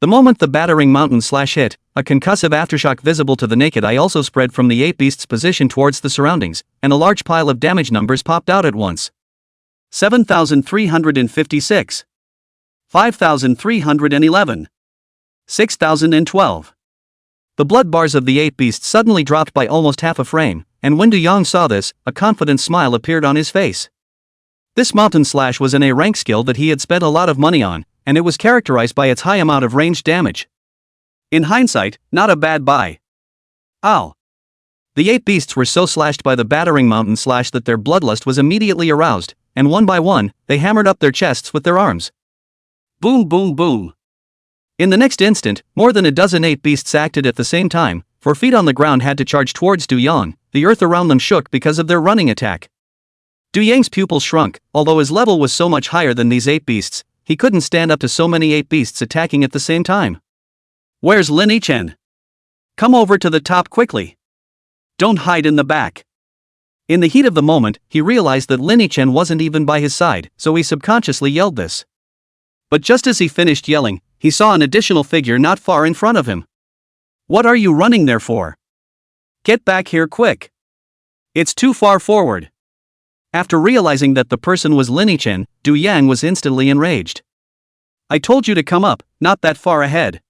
The moment the battering mountain slash hit, a concussive aftershock visible to the naked eye also spread from the ape beast's position towards the surroundings, and a large pile of damage numbers popped out at once. 7,356. 5,311. 6,012. The blood bars of the ape beast suddenly dropped by almost half a frame, and when Du Yang saw this, a confident smile appeared on his face. This mountain slash was an A rank skill that he had spent a lot of money on, and it was characterized by its high amount of ranged damage. In hindsight, not a bad buy. Ow! The ape beasts were so slashed by the battering mountain slash that their bloodlust was immediately aroused, and one by one, they hammered up their chests with their arms. Boom boom boom. In the next instant, more than a dozen ape beasts acted at the same time, 4 feet on the ground had to charge towards Du Yang. The earth around them shook because of their running attack. Du Yang's pupils shrunk, although his level was so much higher than these ape beasts, he couldn't stand up to so many ape beasts attacking at the same time. Where's Lin Yichen? Come over to the top quickly. Don't hide in the back. In the heat of the moment, he realized that Lin Yichen wasn't even by his side, so he subconsciously yelled this. But just as he finished yelling, he saw an additional figure not far in front of him. What are you running there for? Get back here quick. It's too far forward. After realizing that the person was Lin Yichen, Du Yang was instantly enraged. I told you to come up, not that far ahead.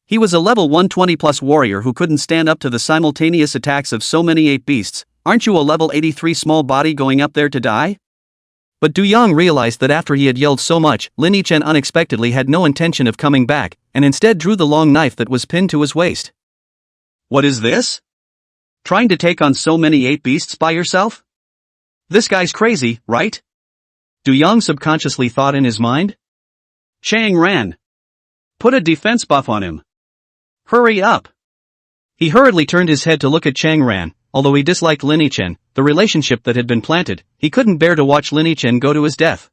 He was a level 120 plus warrior who couldn't stand up to the simultaneous attacks of so many ape beasts. Aren't you a level 83 small body going up there to die? But Du Yang realized that after he had yelled so much, Lin Yichen unexpectedly had no intention of coming back, and instead drew the long knife that was pinned to his waist. What is this? Trying to take on so many ape beasts by yourself? This guy's crazy, right? Du Yang subconsciously thought in his mind. Chang ran. Put a defense buff on him. Hurry up. He hurriedly turned his head to look at Chang Ran. Although he disliked Lin Yichen, the relationship that had been planted, he couldn't bear to watch Lin Yichen go to his death.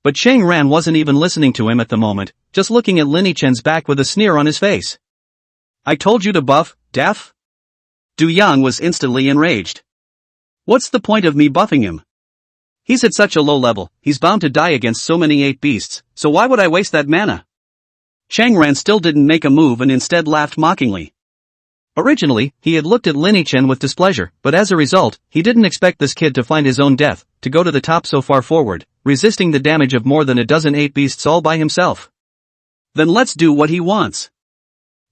But Chang Ran wasn't even listening to him at the moment, just looking at Lin Yichen's back with a sneer on his face. I told you to buff, deaf? Du Yang was instantly enraged. What's the point of me buffing him? He's at such a low level, he's bound to die against so many ape beasts, so why would I waste that mana? Chang Ran still didn't make a move and instead laughed mockingly. Originally, he had looked at Lin Yichen with displeasure, but as a result, he didn't expect this kid to find his own death, to go to the top so far forward, resisting the damage of more than a dozen ape beasts all by himself. Then let's do what he wants.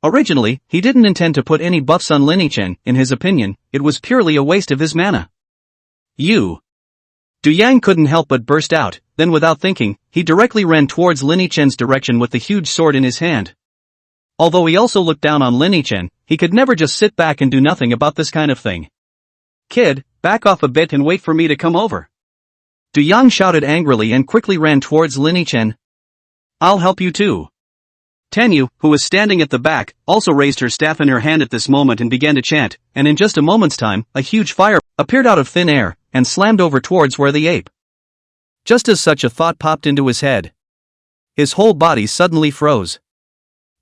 Originally, he didn't intend to put any buffs on Lin Yichen. In his opinion, it was purely a waste of his mana. You. Du Yang couldn't help but burst out, then without thinking, he directly ran towards Lin Yichen's direction with the huge sword in his hand. Although he also looked down on Lin Yichen, he could never just sit back and do nothing about this kind of thing. Kid, back off a bit and wait for me to come over. Du Yang shouted angrily and quickly ran towards Lin Yichen. I'll help you too. Tenyu, who was standing at the back, also raised her staff in her hand at this moment and began to chant, and in just a moment's time, a huge fire appeared out of thin air, and slammed over towards where the ape. Just as such a thought popped into his head, his whole body suddenly froze.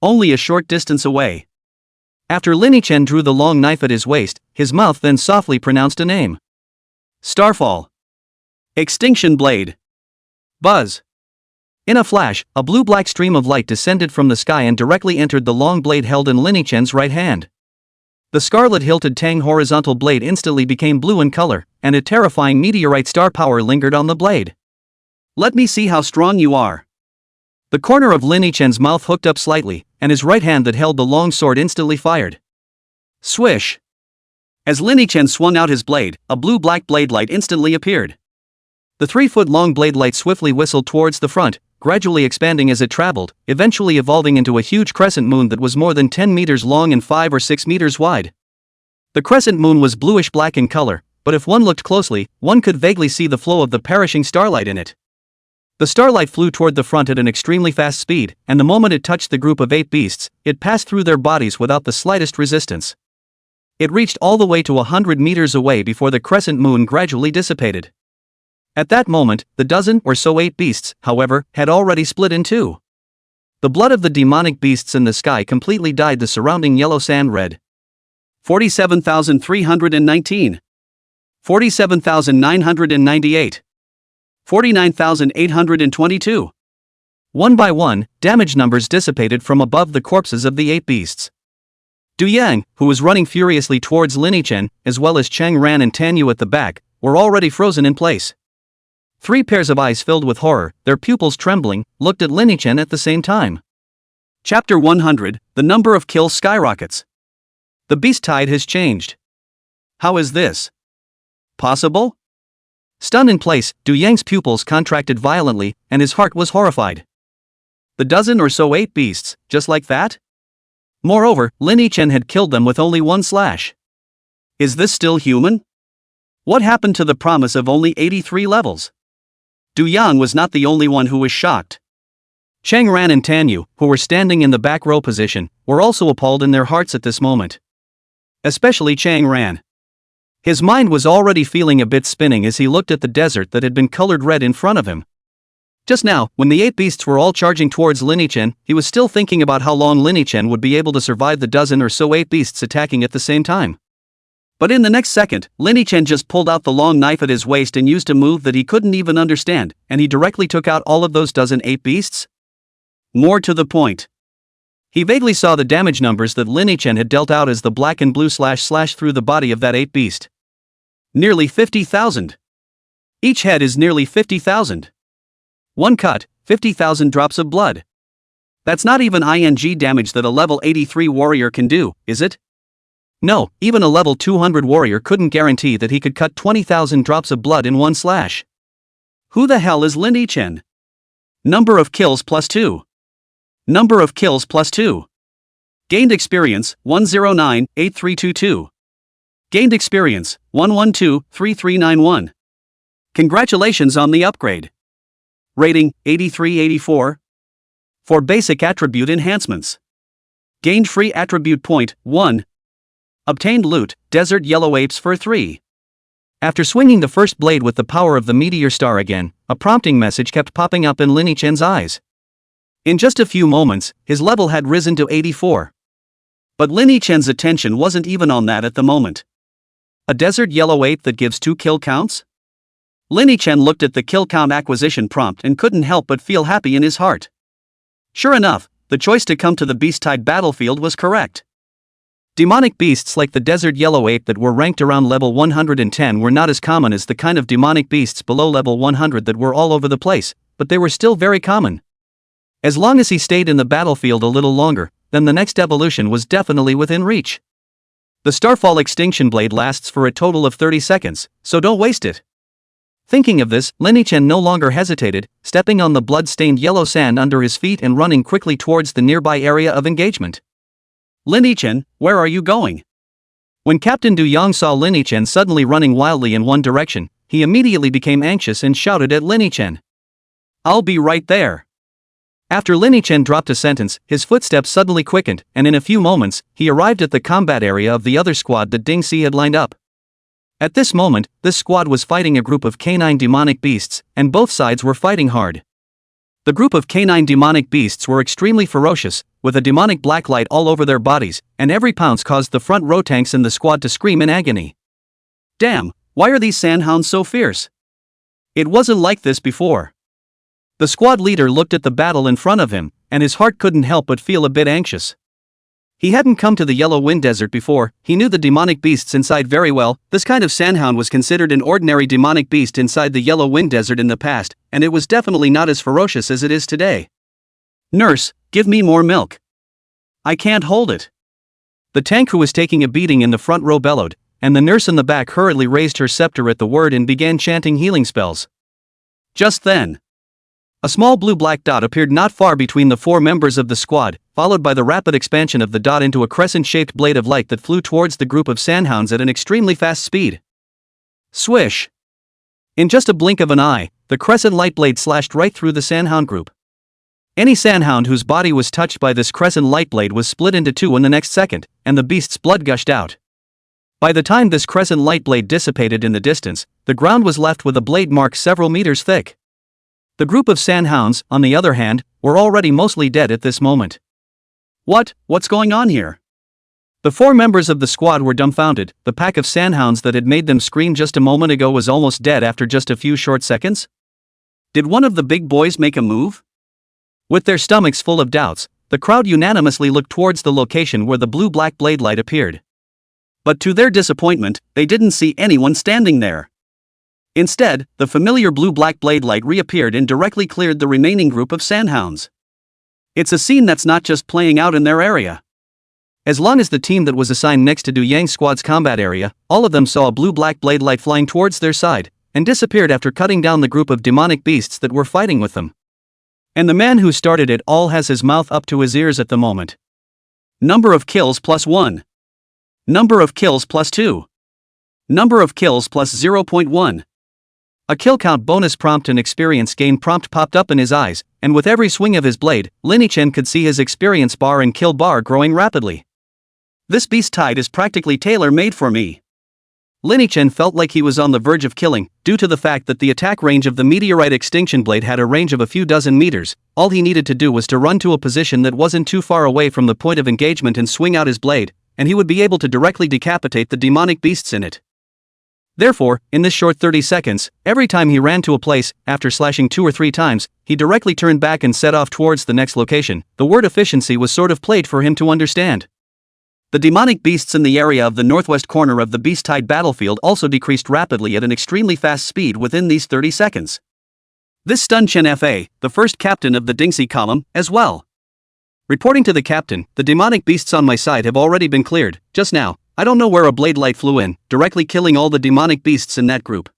Only a short distance away. After Lin Yichen drew the long knife at his waist, his mouth then softly pronounced a name. Starfall. Extinction Blade. Buzz. In a flash, a blue-black stream of light descended from the sky and directly entered the long blade held in Lin Yichen's right hand. The scarlet-hilted Tang horizontal blade instantly became blue in color, and a terrifying meteorite star power lingered on the blade. Let me see how strong you are. The corner of Lin Yichen's mouth hooked up slightly, and his right hand that held the long sword instantly fired. Swish! As Lin Yichen swung out his blade, a blue-black blade light instantly appeared. The 3-foot-long blade light swiftly whistled towards the front, gradually expanding as it traveled, eventually evolving into a huge crescent moon that was more than 10 meters long and 5 or 6 meters wide. The crescent moon was bluish-black in color, but if one looked closely, one could vaguely see the flow of the perishing starlight in it. The starlight flew toward the front at an extremely fast speed, and the moment it touched the group of ape beasts, it passed through their bodies without the slightest resistance. It reached all the way to 100 meters away before the crescent moon gradually dissipated. At that moment, the dozen or so ape beasts, however, had already split in two. The blood of the demonic beasts in the sky completely dyed the surrounding yellow sand red. 47,319. 47,998. 49,822. One by one, damage numbers dissipated from above the corpses of the 8 beasts. Du Yang, who was running furiously towards Lin Chen, as well as Chang Ran and Tan Yu at the back, were already frozen in place. 3 pairs of eyes filled with horror, their pupils trembling, looked at Lin Chen at the same time. Chapter 100, the number of kills skyrockets. The beast tide has changed. How is this possible? Stunned in place, Du Yang's pupils contracted violently, and his heart was horrified. The dozen or so 8 beasts, just like that? Moreover, Lin Chen had killed them with only 1 slash. Is this still human? What happened to the promise of only 83 levels? Du Yang was not the only one who was shocked. Chang Ran and Tan Yu, who were standing in the back row position, were also appalled in their hearts at this moment. Especially Chang Ran. His mind was already feeling a bit spinning as he looked at the desert that had been colored red in front of him. Just now, when the 8 beasts were all charging towards Lin Chen, he was still thinking about how long Lin Chen would be able to survive the dozen or so 8 beasts attacking at the same time. But in the next second, Lin Chen just pulled out the long knife at his waist and used a move that he couldn't even understand, and he directly took out all of those dozen 8 beasts? More to the point. He vaguely saw the damage numbers that Lin Chen had dealt out as the black and blue slash through the body of that 8 beast. Nearly 50,000. Each head is nearly 50,000. One cut, 50,000 drops of blood. That's not even ING damage that a level 83 warrior can do, is it? No, even a level 200 warrior couldn't guarantee that he could cut 20,000 drops of blood in 1 slash. Who the hell is Lin Chen? Number of kills plus 2. Number of kills plus 2. Gained experience, 109-8322. Gained experience, 112-3391. Congratulations on the upgrade. Rating, 83-84. For basic attribute enhancements. Gained free attribute point, 1. Obtained loot, desert yellow apes fur 3. After swinging the first blade with the power of the meteor star again, a prompting message kept popping up in Lin Chen's eyes. In just a few moments, his level had risen to 84. But Lin Chen's attention wasn't even on that at the moment. A desert yellow ape that gives 2 kill counts? Lin Chen looked at the kill count acquisition prompt and couldn't help but feel happy in his heart. Sure enough, the choice to come to the beast-tide battlefield was correct. Demonic beasts like the desert yellow ape that were ranked around level 110 were not as common as the kind of demonic beasts below level 100 that were all over the place, but they were still very common. As long as he stayed in the battlefield a little longer, then the next evolution was definitely within reach. The Starfall Extinction Blade lasts for a total of 30 seconds, so don't waste it. Thinking of this, Lin Chen no longer hesitated, stepping on the blood-stained yellow sand under his feet and running quickly towards the nearby area of engagement. Lin Chen, where are you going? When Captain Du Yang saw Lin Chen suddenly running wildly in one direction, he immediately became anxious and shouted at Lin Chen. I'll be right there. After Lin Chen dropped a sentence, his footsteps suddenly quickened, and in a few moments, he arrived at the combat area of the other squad that Ding Si had lined up. At this moment, this squad was fighting a group of canine demonic beasts, and both sides were fighting hard. The group of canine demonic beasts were extremely ferocious, with a demonic black light all over their bodies, and every pounce caused the front row tanks in the squad to scream in agony. Damn, why are these sandhounds so fierce? It wasn't like this before. The squad leader looked at the battle in front of him, and his heart couldn't help but feel a bit anxious. He hadn't come to the Yellow Wind Desert before, he knew the demonic beasts inside very well. This kind of sandhound was considered an ordinary demonic beast inside the Yellow Wind Desert in the past, and it was definitely not as ferocious as it is today. Nurse, give me more milk. I can't hold it. The tank who was taking a beating in the front row bellowed, and the nurse in the back hurriedly raised her scepter at the word and began chanting healing spells. Just then, a small blue-black dot appeared not far between the 4 members of the squad, followed by the rapid expansion of the dot into a crescent-shaped blade of light that flew towards the group of sandhounds at an extremely fast speed. Swish! In just a blink of an eye, the crescent light blade slashed right through the sandhound group. Any sandhound whose body was touched by this crescent light blade was split into 2 in the next second, and the beast's blood gushed out. By the time this crescent light blade dissipated in the distance, the ground was left with a blade mark several meters thick. The group of sandhounds, on the other hand, were already mostly dead at this moment. What's going on here? The 4 members of the squad were dumbfounded. The pack of sandhounds that had made them scream just a moment ago was almost dead after just a few short seconds? Did one of the big boys make a move? With their stomachs full of doubts, the crowd unanimously looked towards the location where the blue-black blade light appeared. But to their disappointment, they didn't see anyone standing there. Instead, the familiar blue-black blade light reappeared and directly cleared the remaining group of sandhounds. It's a scene that's not just playing out in their area. As long as the team that was assigned next to Du Yang's squad's combat area, all of them saw a blue-black blade light flying towards their side, and disappeared after cutting down the group of demonic beasts that were fighting with them. And the man who started it all has his mouth up to his ears at the moment. Number of kills +1. Number of kills +2. Number of kills +0.1. A kill count bonus prompt and experience gain prompt popped up in his eyes, and with every swing of his blade, Lin Yichen could see his experience bar and kill bar growing rapidly. This beast tide is practically tailor-made for me. Lin Yichen felt like he was on the verge of killing, due to the fact that the attack range of the meteorite extinction blade had a range of a few dozen meters. All he needed to do was to run to a position that wasn't too far away from the point of engagement and swing out his blade, and he would be able to directly decapitate the demonic beasts in it. Therefore, in this short 30 seconds, every time he ran to a place, after slashing 2 or 3 times, he directly turned back and set off towards the next location. The word efficiency was sort of played for him to understand. The demonic beasts in the area of the northwest corner of the beast-tide battlefield also decreased rapidly at an extremely fast speed within these 30 seconds. This stunned Chen Fa, the first captain of the Dingxi column, as well. Reporting to the captain, the demonic beasts on my side have already been cleared. Just now, I don't know where a blade light flew in, directly killing all the demonic beasts in that group.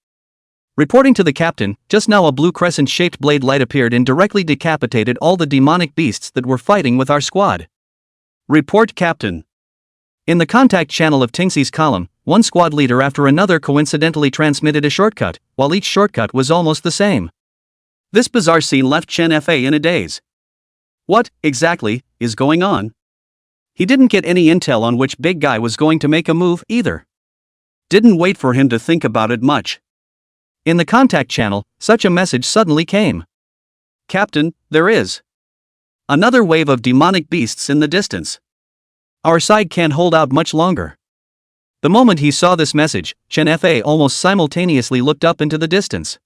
Reporting to the captain, just now a blue crescent-shaped blade light appeared and directly decapitated all the demonic beasts that were fighting with our squad. Report captain. In the contact channel of Tingxi's column, one squad leader after another coincidentally transmitted a shortcut, while each shortcut was almost the same. This bizarre scene left Chen Fa in a daze. What, exactly, is going on? He didn't get any intel on which big guy was going to make a move, either. Didn't wait for him to think about it much. In the contact channel, such a message suddenly came. Captain, there is another wave of demonic beasts in the distance. Our side can't hold out much longer. The moment he saw this message, Chen Fa almost simultaneously looked up into the distance.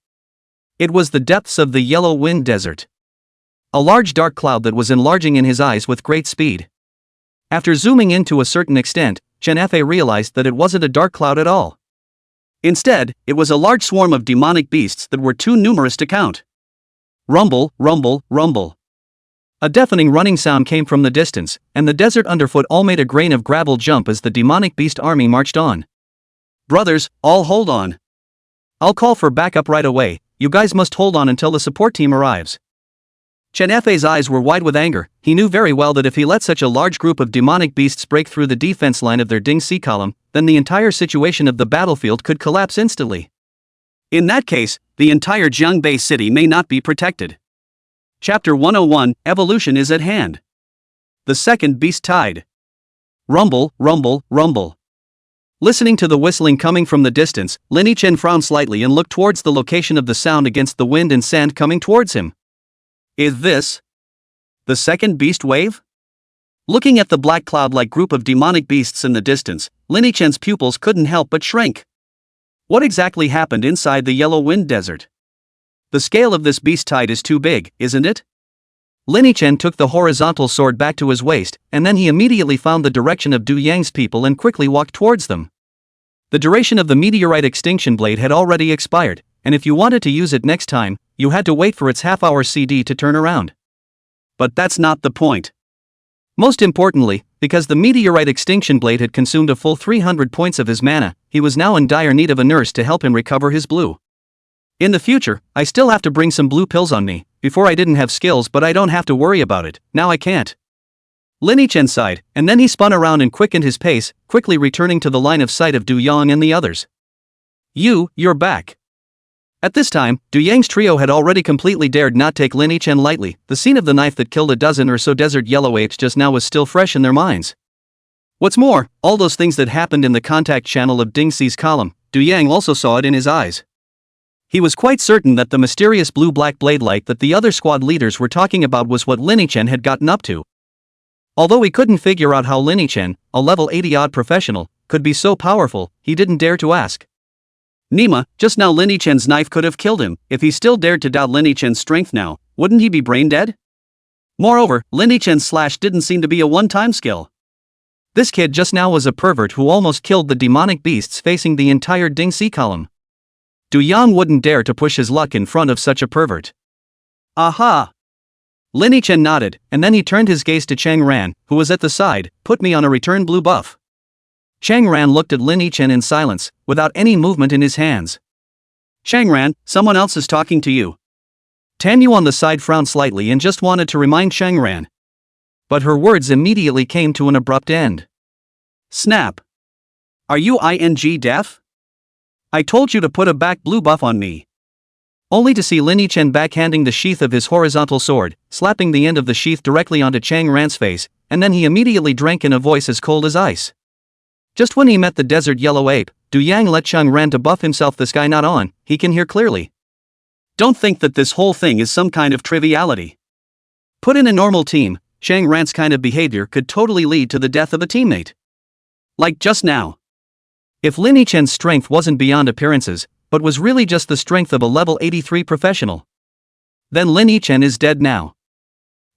It was the depths of the Yellow Wind Desert. A large dark cloud that was enlarging in his eyes with great speed. After zooming in to a certain extent, Chen Fa realized that it wasn't a dark cloud at all. Instead, it was a large swarm of demonic beasts that were too numerous to count. Rumble, rumble, rumble. A deafening running sound came from the distance, and the desert underfoot all made a grain of gravel jump as the demonic beast army marched on. Brothers, all hold on. I'll call for backup right away. You guys must hold on until the support team arrives. Chen Fa's eyes were wide with anger. He knew very well that if he let such a large group of demonic beasts break through the defense line of their Dingxi column, then the entire situation of the battlefield could collapse instantly. In that case, the entire Jiangbei city may not be protected. Chapter 101, Evolution is at hand. The second beast tide. Rumble, rumble, rumble. Listening to the whistling coming from the distance, Lin Yichen frowned slightly and looked towards the location of the sound against the wind and sand coming towards him. Is this the second beast wave? Looking at the black cloud-like group of demonic beasts in the distance, Lin Yichen's pupils couldn't help but shrink. What exactly happened inside the Yellow Wind Desert? The scale of this beast tide is too big, isn't it? Lin Yichen took the horizontal sword back to his waist, and then he immediately found the direction of Du Yang's people and quickly walked towards them. The duration of the meteorite extinction blade had already expired, and if you wanted to use it next time, you had to wait for its half-hour CD to turn around. But that's not the point. Most importantly, because the meteorite extinction blade had consumed a full 300 points of his mana, he was now in dire need of a nurse to help him recover his blue. In the future, I still have to bring some blue pills on me. Before I didn't have skills, but I don't have to worry about it. Now I can't. Lin Yichen sighed, and then he spun around and quickened his pace, quickly returning to the line of sight of Du Yang and the others. You're back. At this time, Du Yang's trio had already completely dared not take Lin Yichen lightly. The scene of the knife that killed a dozen or so desert yellow apes just now was still fresh in their minds. What's more, all those things that happened in the contact channel of Dingxi's column, Du Yang also saw it in his eyes. He was quite certain that the mysterious blue-black blade light that the other squad leaders were talking about was what Lin Yichen had gotten up to. Although he couldn't figure out how Lin Yichen, a level 80-odd professional, could be so powerful, he didn't dare to ask. Nima, just now Lin Yichen's knife could have killed him. If he still dared to doubt Lin Yichen's strength now, wouldn't he be brain dead? Moreover, Lin Chen's slash didn't seem to be a one-time skill. This kid just now was a pervert who almost killed the demonic beasts facing the entire Ding Si column. Du Yang wouldn't dare to push his luck in front of such a pervert. Aha! Lin Chen nodded, and then he turned his gaze to Chang Ran, who was at the side. Put me on a return blue buff. Chang Ran looked at Lin Chen in silence, without any movement in his hands. Chang Ran, someone else is talking to you. Tan Yu on the side frowned slightly and just wanted to remind Chang Ran. But her words immediately came to an abrupt end. Snap. Are you deaf? I told you to put a back blue buff on me. Only to see Lin Chen backhanding the sheath of his horizontal sword, slapping the end of the sheath directly onto Chang Ran's face, and then he immediately drank in a voice as cold as ice. Just when he met the desert yellow ape, Du Yang let Chang Ran to buff himself. This guy not on, he can hear clearly. Don't think that this whole thing is some kind of triviality. Put in a normal team, Chang Ran's kind of behavior could totally lead to the death of a teammate. Like just now. If Lin Chen's strength wasn't beyond appearances, but was really just the strength of a level 83 professional, then Lin Chen is dead now.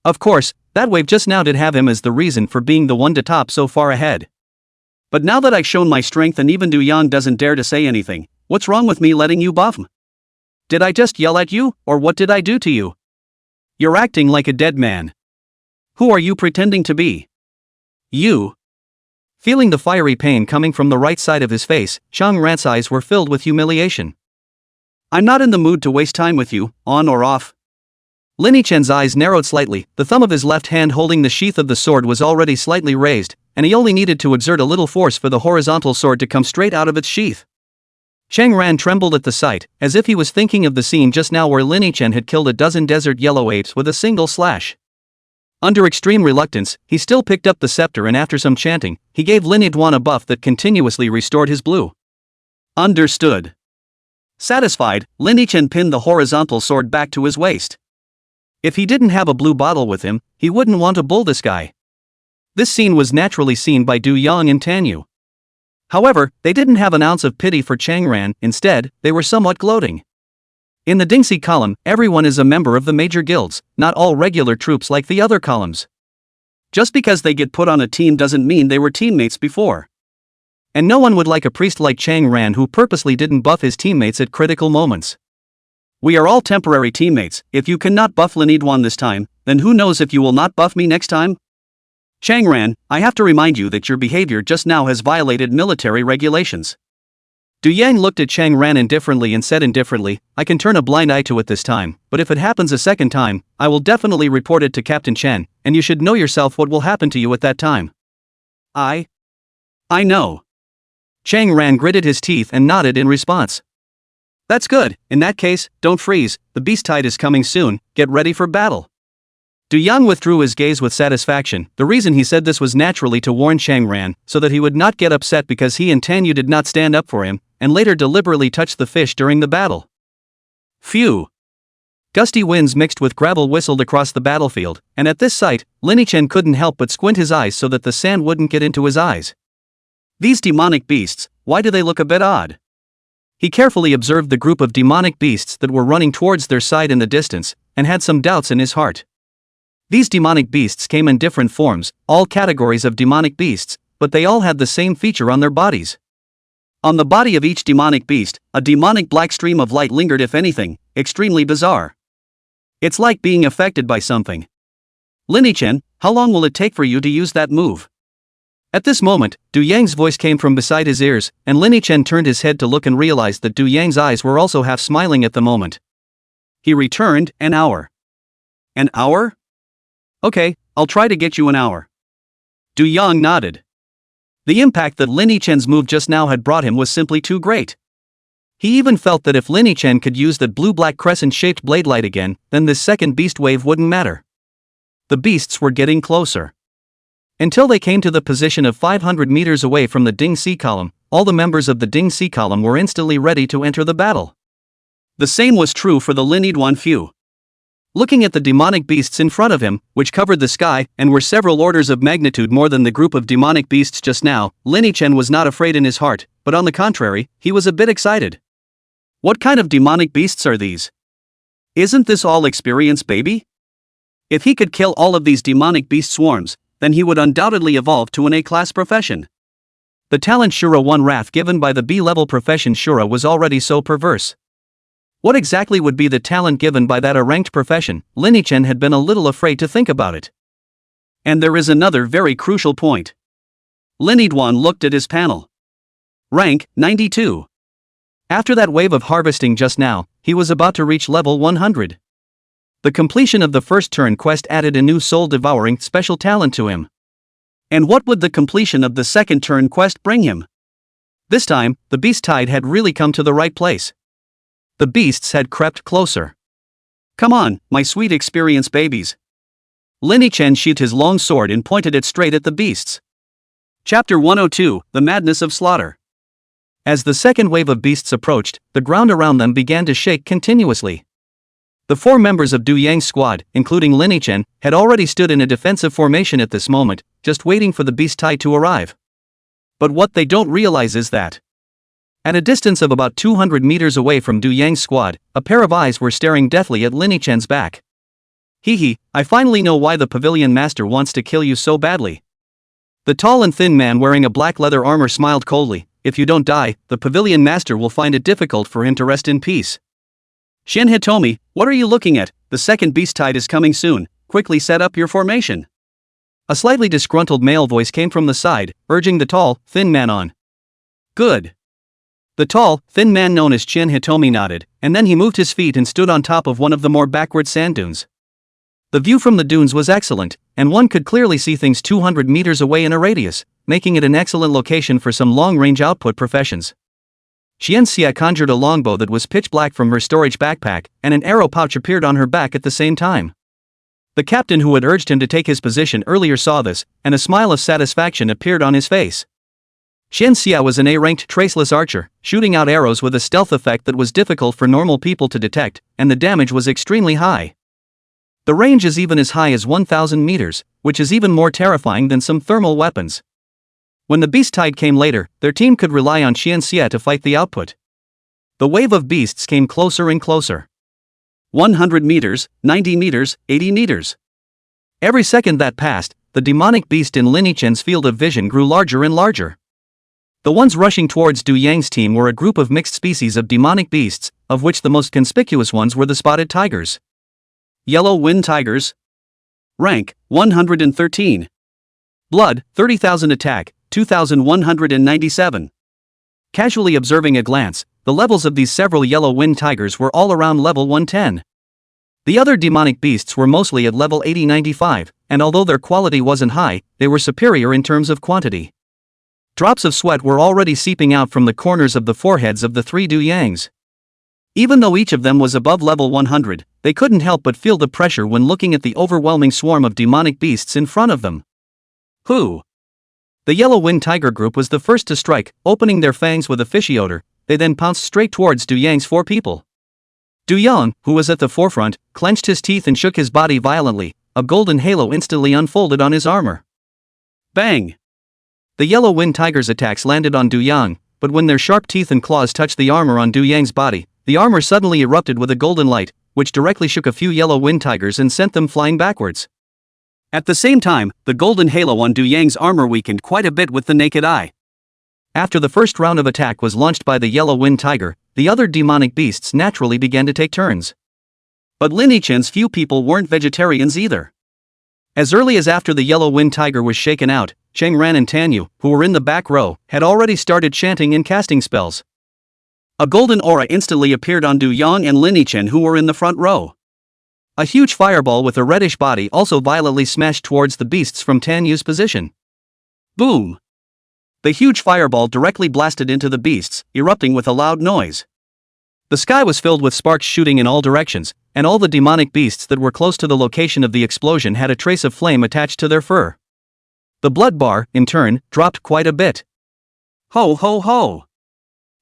Of course, that wave just now did have him as the reason for being the one to top so far ahead. But now that I've shown my strength and even Du Yang doesn't dare to say anything, what's wrong with me letting you buff him? Did I just yell at you, or what did I do to you? You're acting like a dead man. Who are you pretending to be? You. Feeling the fiery pain coming from the right side of his face, Chang Ran's eyes were filled with humiliation. I'm not in the mood to waste time with you, on or off. Lin Chen's eyes narrowed slightly. The thumb of his left hand holding the sheath of the sword was already slightly raised, and he only needed to exert a little force for the horizontal sword to come straight out of its sheath. Chang Ran trembled at the sight, as if he was thinking of the scene just now where Lin Chen had killed a dozen desert yellow apes with a single slash. Under extreme reluctance, he still picked up the scepter, and after some chanting, he gave Lin Duan a buff that continuously restored his blue. Understood. Satisfied, Lin Chen pinned the horizontal sword back to his waist. If he didn't have a blue bottle with him, he wouldn't want to bull this guy. This scene was naturally seen by Du Yang and Tan Yu. However, they didn't have an ounce of pity for Chang Ran. Instead, they were somewhat gloating. In the Ding Si column, everyone is a member of the major guilds, not all regular troops like the other columns. Just because they get put on a team doesn't mean they were teammates before. And no one would like a priest like Chang Ran who purposely didn't buff his teammates at critical moments. We are all temporary teammates. If you cannot buff Lin Duan this time, then who knows if you will not buff me next time? Chang Ran, I have to remind you that your behavior just now has violated military regulations. Du Yang looked at Chang Ran indifferently and said indifferently, I can turn a blind eye to it this time, but if it happens a second time, I will definitely report it to Captain Chen, and you should know yourself what will happen to you at that time. I know. Chang Ran gritted his teeth and nodded in response. That's good. In that case, don't freeze, the beast tide is coming soon, get ready for battle. Du Yang withdrew his gaze with satisfaction. The reason he said this was naturally to warn Chang Ran, so that he would not get upset because he and Tan Yu did not stand up for him, and later deliberately touched the fish during the battle. Phew! Gusty winds mixed with gravel whistled across the battlefield, and at this sight, Lin Chen couldn't help but squint his eyes so that the sand wouldn't get into his eyes. These demonic beasts, why do they look a bit odd? He carefully observed the group of demonic beasts that were running towards their side in the distance, and had some doubts in his heart. These demonic beasts came in different forms, all categories of demonic beasts, but they all had the same feature on their bodies. On the body of each demonic beast, a demonic black stream of light lingered, if anything, extremely bizarre. It's like being affected by something. Lin Chen, how long will it take for you to use that move? At this moment, Du Yang's voice came from beside his ears, and Lin Chen turned his head to look and realized that Du Yang's eyes were also half smiling at the moment. He returned, an hour. An hour? Okay, I'll try to get you an hour. Du Yang nodded. The impact that Lin Chen's move just now had brought him was simply too great. He even felt that if Lin Chen could use that blue-black crescent-shaped blade light again, then this second beast wave wouldn't matter. The beasts were getting closer. Until they came to the position of 500 meters away from the Ding Si column, all the members of the Ding Si column were instantly ready to enter the battle. The same was true for the Lin Duan few. Looking at the demonic beasts in front of him, which covered the sky and were several orders of magnitude more than the group of demonic beasts just now, Lin Chen was not afraid in his heart, but on the contrary, he was a bit excited. What kind of demonic beasts are these? Isn't this all experience, baby? If he could kill all of these demonic beast swarms, then he would undoubtedly evolve to an A-class profession. The talent Shura 1 wrath given by the B-level profession Shura was already so perverse. What exactly would be the talent given by that A-ranked profession? Lin-Chen had been a little afraid to think about it. And there is another very crucial point. Lin-Duan looked at his panel. Rank, 92. After that wave of harvesting just now, he was about to reach level 100. The completion of the first turn quest added a new soul-devouring special talent to him. And what would the completion of the second turn quest bring him? This time, the beast tide had really come to the right place. The beasts had crept closer. Come on, my sweet experienced babies. Lin-Chen sheathed his long sword and pointed it straight at the beasts. Chapter 102, The Madness of Slaughter. As the second wave of beasts approached, the ground around them began to shake continuously. The 4 members of Du Yang's squad, including Lin-Chen, had already stood in a defensive formation at this moment, just waiting for the beast tide to arrive. But what they don't realize is that, at a distance of about 200 meters away from Du Yang's squad, a pair of eyes were staring deathly at Lin-Chen's back. Hee, I finally know why the pavilion master wants to kill you so badly. The tall and thin man wearing a black leather armor smiled coldly. If you don't die, the pavilion master will find it difficult for him to rest in peace. Shin Hitomi, what are you looking at? The second beast tide is coming soon. Quickly set up your formation. A slightly disgruntled male voice came from the side, urging the tall, thin man on. Good. The tall, thin man known as Shin Hitomi nodded, and then he moved his feet and stood on top of one of the more backward sand dunes. The view from the dunes was excellent, and one could clearly see things 200 meters away in a radius, making it an excellent location for some long-range output professions. Xianxia conjured a longbow that was pitch black from her storage backpack, and an arrow pouch appeared on her back at the same time. The captain who had urged him to take his position earlier saw this, and a smile of satisfaction appeared on his face. Xianxia was an A-ranked traceless archer, shooting out arrows with a stealth effect that was difficult for normal people to detect, and the damage was extremely high. The range is even as high as 1,000 meters, which is even more terrifying than some thermal weapons. When the beast tide came later, their team could rely on Xianxia to fight the output. The wave of beasts came closer and closer. 100 meters, 90 meters, 80 meters. Every second that passed, the demonic beast in Lin-Chen's field of vision grew larger and larger. The ones rushing towards Du Yang's team were a group of mixed species of demonic beasts, of which the most conspicuous ones were the spotted tigers. Yellow wind tigers. Rank, 113. Blood, 30,000. Attack, 2,197. Casually observing a glance, the levels of these several yellow wind tigers were all around level 110. The other demonic beasts were mostly at level 80-95, and although their quality wasn't high, they were superior in terms of quantity. Drops of sweat were already seeping out from the corners of the foreheads of the 3 Du Yangs. Even though each of them was above level 100, they couldn't help but feel the pressure when looking at the overwhelming swarm of demonic beasts in front of them. Who? The yellow wind tiger group was the first to strike, opening their fangs with a fishy odor. They then pounced straight towards Du Yang's 4 people. Du Yang, who was at the forefront, clenched his teeth and shook his body violently. A golden halo instantly unfolded on his armor. Bang! The yellow wind tiger's attacks landed on Du Yang, but when their sharp teeth and claws touched the armor on Du Yang's body, the armor suddenly erupted with a golden light, which directly shook a few yellow wind tigers and sent them flying backwards. At the same time, the golden halo on Du Yang's armor weakened quite a bit with the naked eye. After the first round of attack was launched by the yellow wind tiger, the other demonic beasts naturally began to take turns. But Lin-Chen's few people weren't vegetarians either. As early as after the yellow wind tiger was shaken out, Cheng Ran and Tanyu, who were in the back row, had already started chanting and casting spells. A golden aura instantly appeared on Du Yang and Lin-Chen, who were in the front row. A huge fireball with a reddish body also violently smashed towards the beasts from Tanyu's position. Boom! The huge fireball directly blasted into the beasts, erupting with a loud noise. The sky was filled with sparks shooting in all directions, and all the demonic beasts that were close to the location of the explosion had a trace of flame attached to their fur. The blood bar, in turn, dropped quite a bit. Ho ho ho!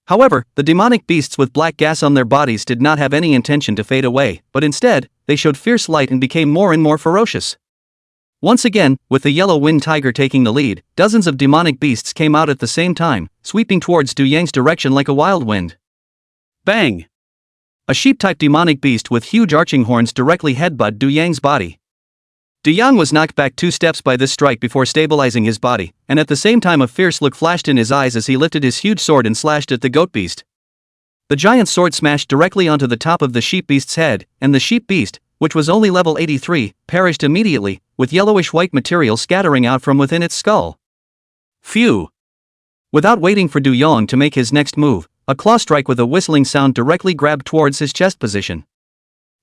However, the demonic beasts with black gas on their bodies did not have any intention to fade away, but instead, they showed fierce light and became more and more ferocious. Once again, with the yellow wind tiger taking the lead, dozens of demonic beasts came out at the same time, sweeping towards Du Yang's direction like a wild wind. Bang! A sheep-type demonic beast with huge arching horns directly headbutted Du Yang's body. Du Yang was knocked back 2 steps by this strike before stabilizing his body, and at the same time a fierce look flashed in his eyes as he lifted his huge sword and slashed at the goat beast. The giant sword smashed directly onto the top of the sheep beast's head, and the sheep beast, which was only level 83, perished immediately, with yellowish-white material scattering out from within its skull. Phew! Without waiting for Du Yang to make his next move, a claw strike with a whistling sound directly grabbed towards his chest position.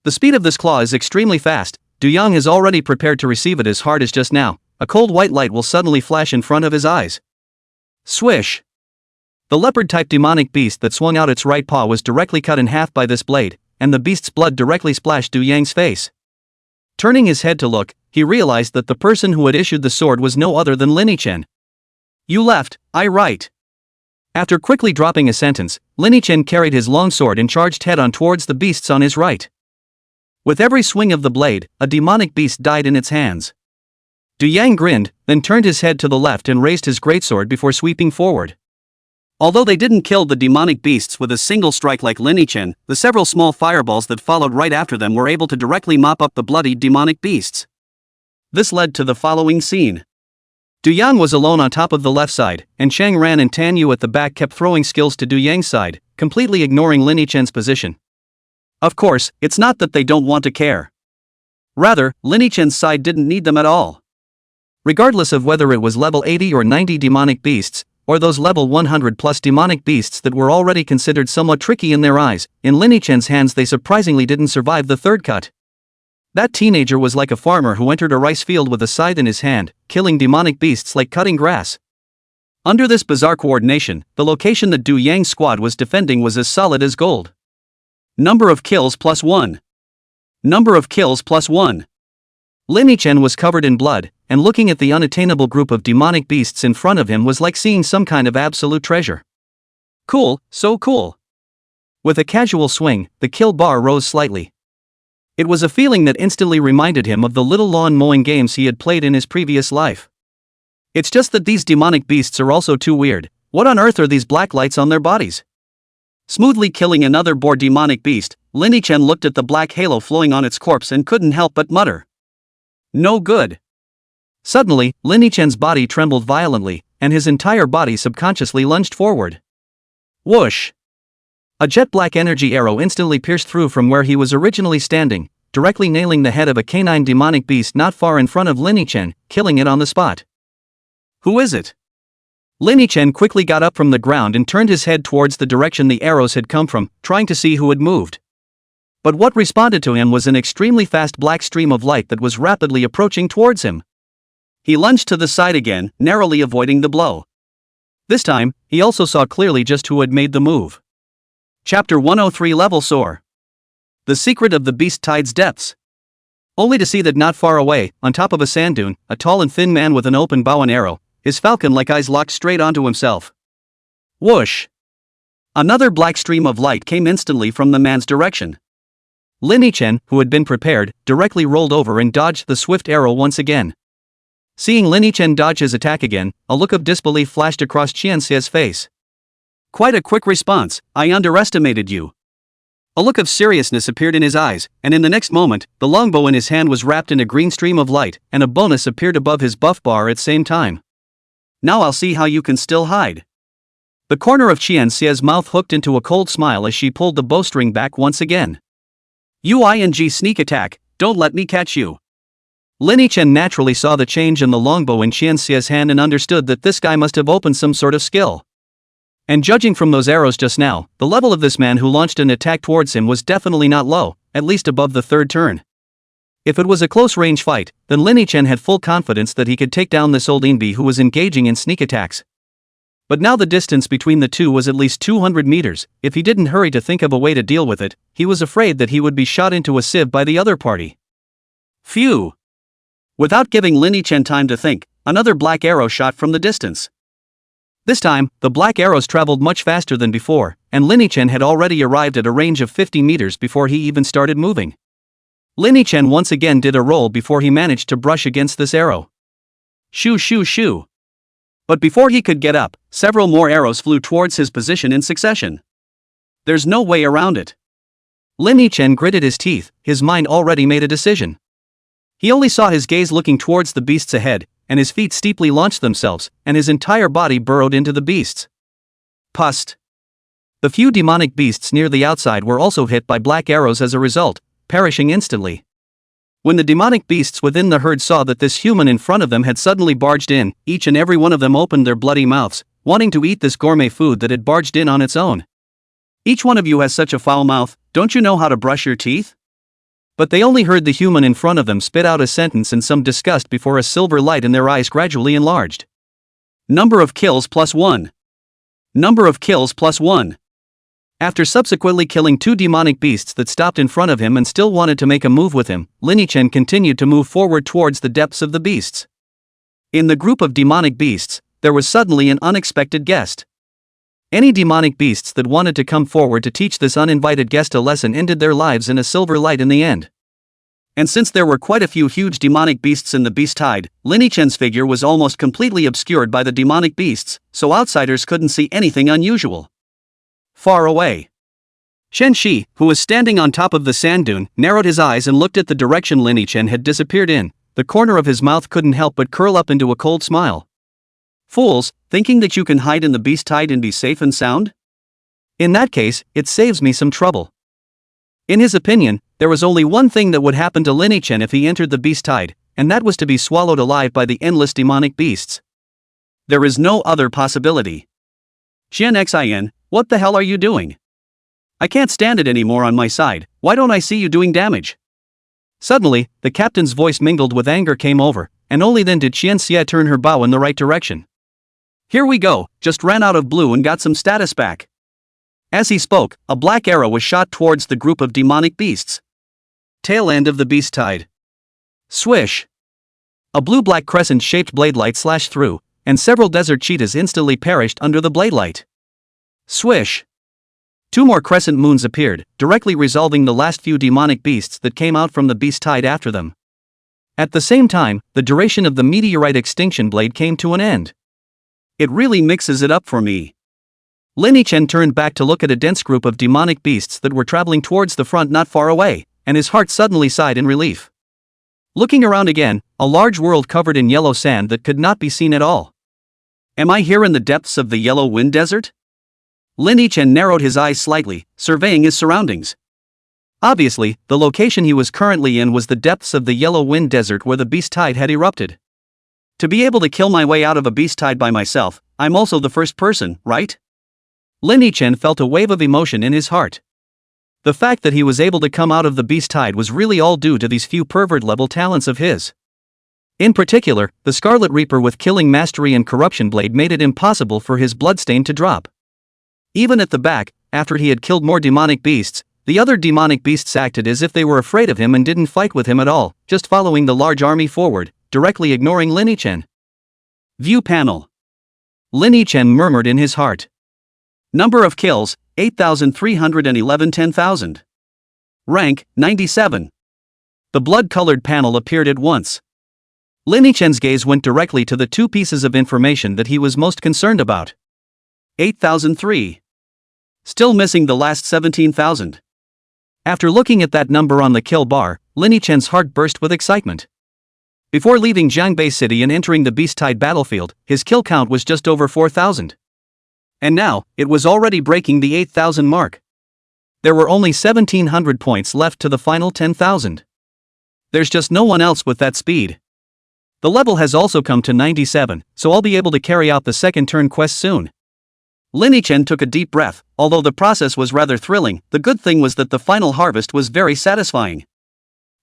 The speed of this claw is extremely fast. Du Yang is already prepared to receive it as hard as just now. A cold white light will suddenly flash in front of his eyes. Swish! The leopard-type demonic beast that swung out its right paw was directly cut in half by this blade, and the beast's blood directly splashed Du Yang's face. Turning his head to look, he realized that the person who had issued the sword was no other than Lin Yichen. You left, I right. After quickly dropping a sentence, Lin Yichen carried his long sword and charged head-on towards the beasts on his right. With every swing of the blade, a demonic beast died in its hands. Du Yang grinned, then turned his head to the left and raised his greatsword before sweeping forward. Although they didn't kill the demonic beasts with a single strike like Lin Yichen, the several small fireballs that followed right after them were able to directly mop up the bloodied demonic beasts. This led to the following scene. Du Yang was alone on top of the left side, and Chang Ran and Tan Yu at the back kept throwing skills to Du Yang's side, completely ignoring Lin Yichen's position. Of course, it's not that they don't want to care. Rather, Lin Yichen's side didn't need them at all. Regardless of whether it was level 80 or 90 demonic beasts, or those level 100 plus demonic beasts that were already considered somewhat tricky in their eyes, in Lin Yichen's hands they surprisingly didn't survive the third cut. That teenager was like a farmer who entered a rice field with a scythe in his hand, killing demonic beasts like cutting grass. Under this bizarre coordination, the location that Du Yang's squad was defending was as solid as gold. Number of kills +1. Number of kills +1. Lin Yichen was covered in blood, and looking at the unattainable group of demonic beasts in front of him was like seeing some kind of absolute treasure. Cool, so cool. With a casual swing, the kill bar rose slightly. It was a feeling that instantly reminded him of the little lawn mowing games he had played in his previous life. It's just that these demonic beasts are also too weird. What on earth are these black lights on their bodies? Smoothly killing another boar demonic beast, Lin Yichen looked at the black halo flowing on its corpse and couldn't help but mutter. No good. Suddenly, Lin Yichen's body trembled violently, and his entire body subconsciously lunged forward. Whoosh! A jet-black energy arrow instantly pierced through from where he was originally standing, directly nailing the head of a canine demonic beast not far in front of Lin Yichen, killing it on the spot. Who is it? Lin Yichen quickly got up from the ground and turned his head towards the direction the arrows had come from, trying to see who had moved. But what responded to him was an extremely fast black stream of light that was rapidly approaching towards him. He lunged to the side again, narrowly avoiding the blow. This time, he also saw clearly just who had made the move. Chapter 103 Level Soar. The Secret of the Beast Tide's Depths. Only to see that not far away, on top of a sand dune, a tall and thin man with an open bow and arrow, his falcon-like eyes locked straight onto himself. Whoosh! Another black stream of light came instantly from the man's direction. Lin Yichen, who had been prepared, directly rolled over and dodged the swift arrow once again. Seeing Lin Yichen dodge his attack again, a look of disbelief flashed across Qianxie's face. Quite a quick response, I underestimated you. A look of seriousness appeared in his eyes, and in the next moment, the longbow in his hand was wrapped in a green stream of light, and a bonus appeared above his buff bar at the same time. Now I'll see how you can still hide. The corner of Qianxie's mouth hooked into a cold smile as she pulled the bowstring back once again. UING sneak attack, don't let me catch you. Lin Yichen naturally saw the change in the longbow in Qianxie's hand and understood that this guy must have opened some sort of skill. And judging from those arrows just now, the level of this man who launched an attack towards him was definitely not low, at least above the third turn. If it was a close-range fight, then Lin Yichen had full confidence that he could take down this old Inbi who was engaging in sneak attacks. But now the distance between the two was at least 200 meters. If he didn't hurry to think of a way to deal with it, he was afraid that he would be shot into a sieve by the other party. Phew! Without giving Lin Yichen time to think, another black arrow shot from the distance. This time, the black arrows traveled much faster than before, and Lin Yichen had already arrived at a range of 50 meters before he even started moving. Lin Yichen once again did a roll before he managed to brush against this arrow. Shoo shoo shoo. But before he could get up, several more arrows flew towards his position in succession. There's no way around it. Lin Yichen gritted his teeth, his mind already made a decision. He only saw his gaze looking towards the beasts ahead, and his feet steeply launched themselves, and his entire body burrowed into the beasts. Pust. The few demonic beasts near the outside were also hit by black arrows as a result, perishing instantly. When the demonic beasts within the herd saw that this human in front of them had suddenly barged in, each and every one of them opened their bloody mouths, wanting to eat this gourmet food that had barged in on its own. Each one of you has such a foul mouth, don't you know how to brush your teeth? But they only heard the human in front of them spit out a sentence in some disgust before a silver light in their eyes gradually enlarged. Number of kills +1. Number of kills +1. After subsequently killing 2 demonic beasts that stopped in front of him and still wanted to make a move with him, Lin-Chen continued to move forward towards the depths of the beasts. In the group of demonic beasts, there was suddenly an unexpected guest. Any demonic beasts that wanted to come forward to teach this uninvited guest a lesson ended their lives in a silver light in the end. And since there were quite a few huge demonic beasts in the beast tide, Lin-Chen's figure was almost completely obscured by the demonic beasts, so outsiders couldn't see anything unusual. Far away. Shen Shi, who was standing on top of the sand dune, narrowed his eyes and looked at the direction Lin-Chen had disappeared in. The corner of his mouth couldn't help but curl up into a cold smile. Fools, thinking that you can hide in the beast tide and be safe and sound? In that case, it saves me some trouble. In his opinion, there was only one thing that would happen to Lin-Chen if he entered the beast tide, and that was to be swallowed alive by the endless demonic beasts. There is no other possibility. Xian Xin, what the hell are you doing? I can't stand it anymore on my side, why don't I see you doing damage? Suddenly, the captain's voice mingled with anger came over, and only then did Xian Xie turn her bow in the right direction. Here we go, just ran out of blue and got some status back. As he spoke, a black arrow was shot towards the group of demonic beasts. Tail end of the beast tide. Swish. A blue-black crescent-shaped blade light slashed through, and several desert cheetahs instantly perished under the blade light. Swish. 2 more crescent moons appeared, directly resolving the last few demonic beasts that came out from the beast tide after them. At the same time, the duration of the meteorite extinction blade came to an end. It really mixes it up for me. Lin-Chen turned back to look at a dense group of demonic beasts that were traveling towards the front not far away, and his heart suddenly sighed in relief. Looking around again, a large world covered in yellow sand that could not be seen at all. Am I here in the depths of the Yellow Wind Desert? Lin-Chen narrowed his eyes slightly, surveying his surroundings. Obviously, the location he was currently in was the depths of the Yellow Wind Desert where the beast tide had erupted. To be able to kill my way out of a beast tide by myself, I'm also the first person, right? Lin-Chen felt a wave of emotion in his heart. The fact that he was able to come out of the beast tide was really all due to these few pervert-level talents of his. In particular, the Scarlet Reaper with killing mastery and corruption blade made it impossible for his bloodstain to drop. Even at the back, after he had killed more demonic beasts, the other demonic beasts acted as if they were afraid of him and didn't fight with him at all, just following the large army forward, directly ignoring Lin-Chen. View panel. Lin-Chen murmured in his heart. Number of kills, 8,311 10,000. Rank, 97. The blood-colored panel appeared at once. Lin-Chen's gaze went directly to the 2 pieces of information that he was most concerned about. 8,003. Still missing the last 17,000. After looking at that number on the kill bar, Lin-Chen's heart burst with excitement. Before leaving Jiangbei City and entering the Beast Tide battlefield, his kill count was just over 4,000. And now, it was already breaking the 8,000 mark. There were only 1,700 points left to the final 10,000. There's just no one else with that speed. The level has also come to 97, so I'll be able to carry out the second turn quest soon. Lin-Chen took a deep breath. Although the process was rather thrilling, the good thing was that the final harvest was very satisfying.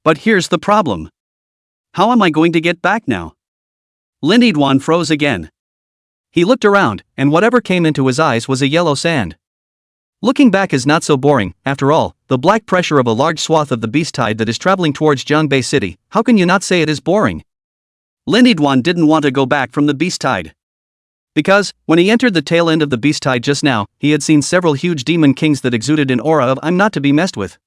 But here's the problem. How am I going to get back now? Lin-Chen froze again. He looked around, and whatever came into his eyes was a yellow sand. Looking back is not so boring, after all, the black pressure of a large swath of the beast tide that is traveling towards Jiangbei City, how can you not say it is boring? Lin-Chen didn't want to go back from the beast tide. Because, when he entered the tail end of the beast tide just now, he had seen several huge demon kings that exuded an aura of I'm not to be messed with.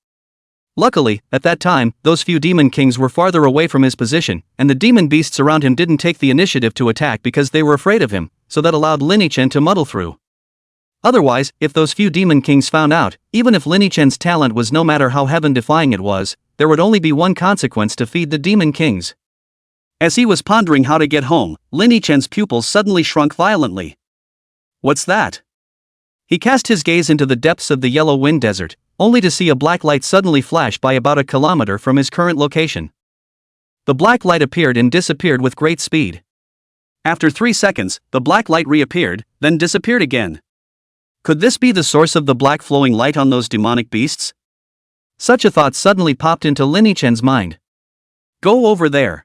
Luckily, at that time, those few demon kings were farther away from his position, and the demon beasts around him didn't take the initiative to attack because they were afraid of him, so that allowed Lin-Chen to muddle through. Otherwise, if those few demon kings found out, even if Lin-Chen's talent was no matter how heaven-defying it was, there would only be one consequence: to feed the demon kings. As he was pondering how to get home, Lin Yichen's pupils suddenly shrunk violently. What's that? He cast his gaze into the depths of the Yellow Wind Desert, only to see a black light suddenly flash by about a kilometer from his current location. The black light appeared and disappeared with great speed. After 3 seconds, the black light reappeared, then disappeared again. Could this be the source of the black flowing light on those demonic beasts? Such a thought suddenly popped into Lin Yichen's mind. Go over there.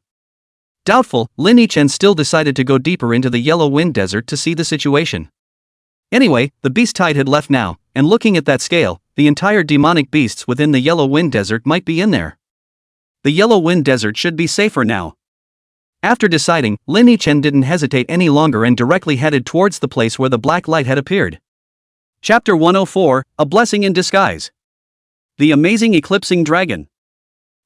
Doubtful, Lin Yichen still decided to go deeper into the Yellow Wind Desert to see the situation. Anyway, the beast tide had left now, and looking at that scale, the entire demonic beasts within the Yellow Wind Desert might be in there. The Yellow Wind Desert should be safer now. After deciding, Lin Yichen didn't hesitate any longer and directly headed towards the place where the black light had appeared. Chapter 104, A Blessing in Disguise. The Amazing Eclipsing Dragon.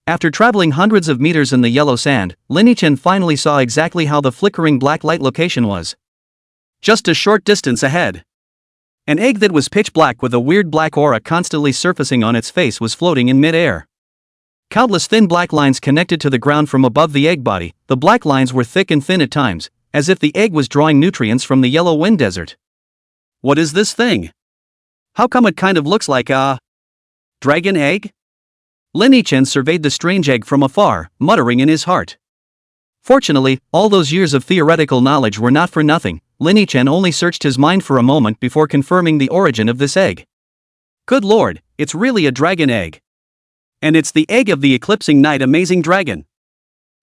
After traveling hundreds of meters in the yellow sand, Lin Yichen finally saw exactly how the flickering black light location was. Just a short distance ahead. An egg that was pitch black with a weird black aura constantly surfacing on its face was floating in mid-air. Countless thin black lines connected to the ground from above the egg body. The black lines were thick and thin at times, as if the egg was drawing nutrients from the Yellow Wind Desert. What is this thing? How come it kind of looks like a dragon egg? Lin Yichen surveyed the strange egg from afar, muttering in his heart. Fortunately, all those years of theoretical knowledge were not for nothing. Lin Yichen only searched his mind for a moment before confirming the origin of this egg. Good lord, it's really a dragon egg. And it's the egg of the eclipsing night amazing dragon.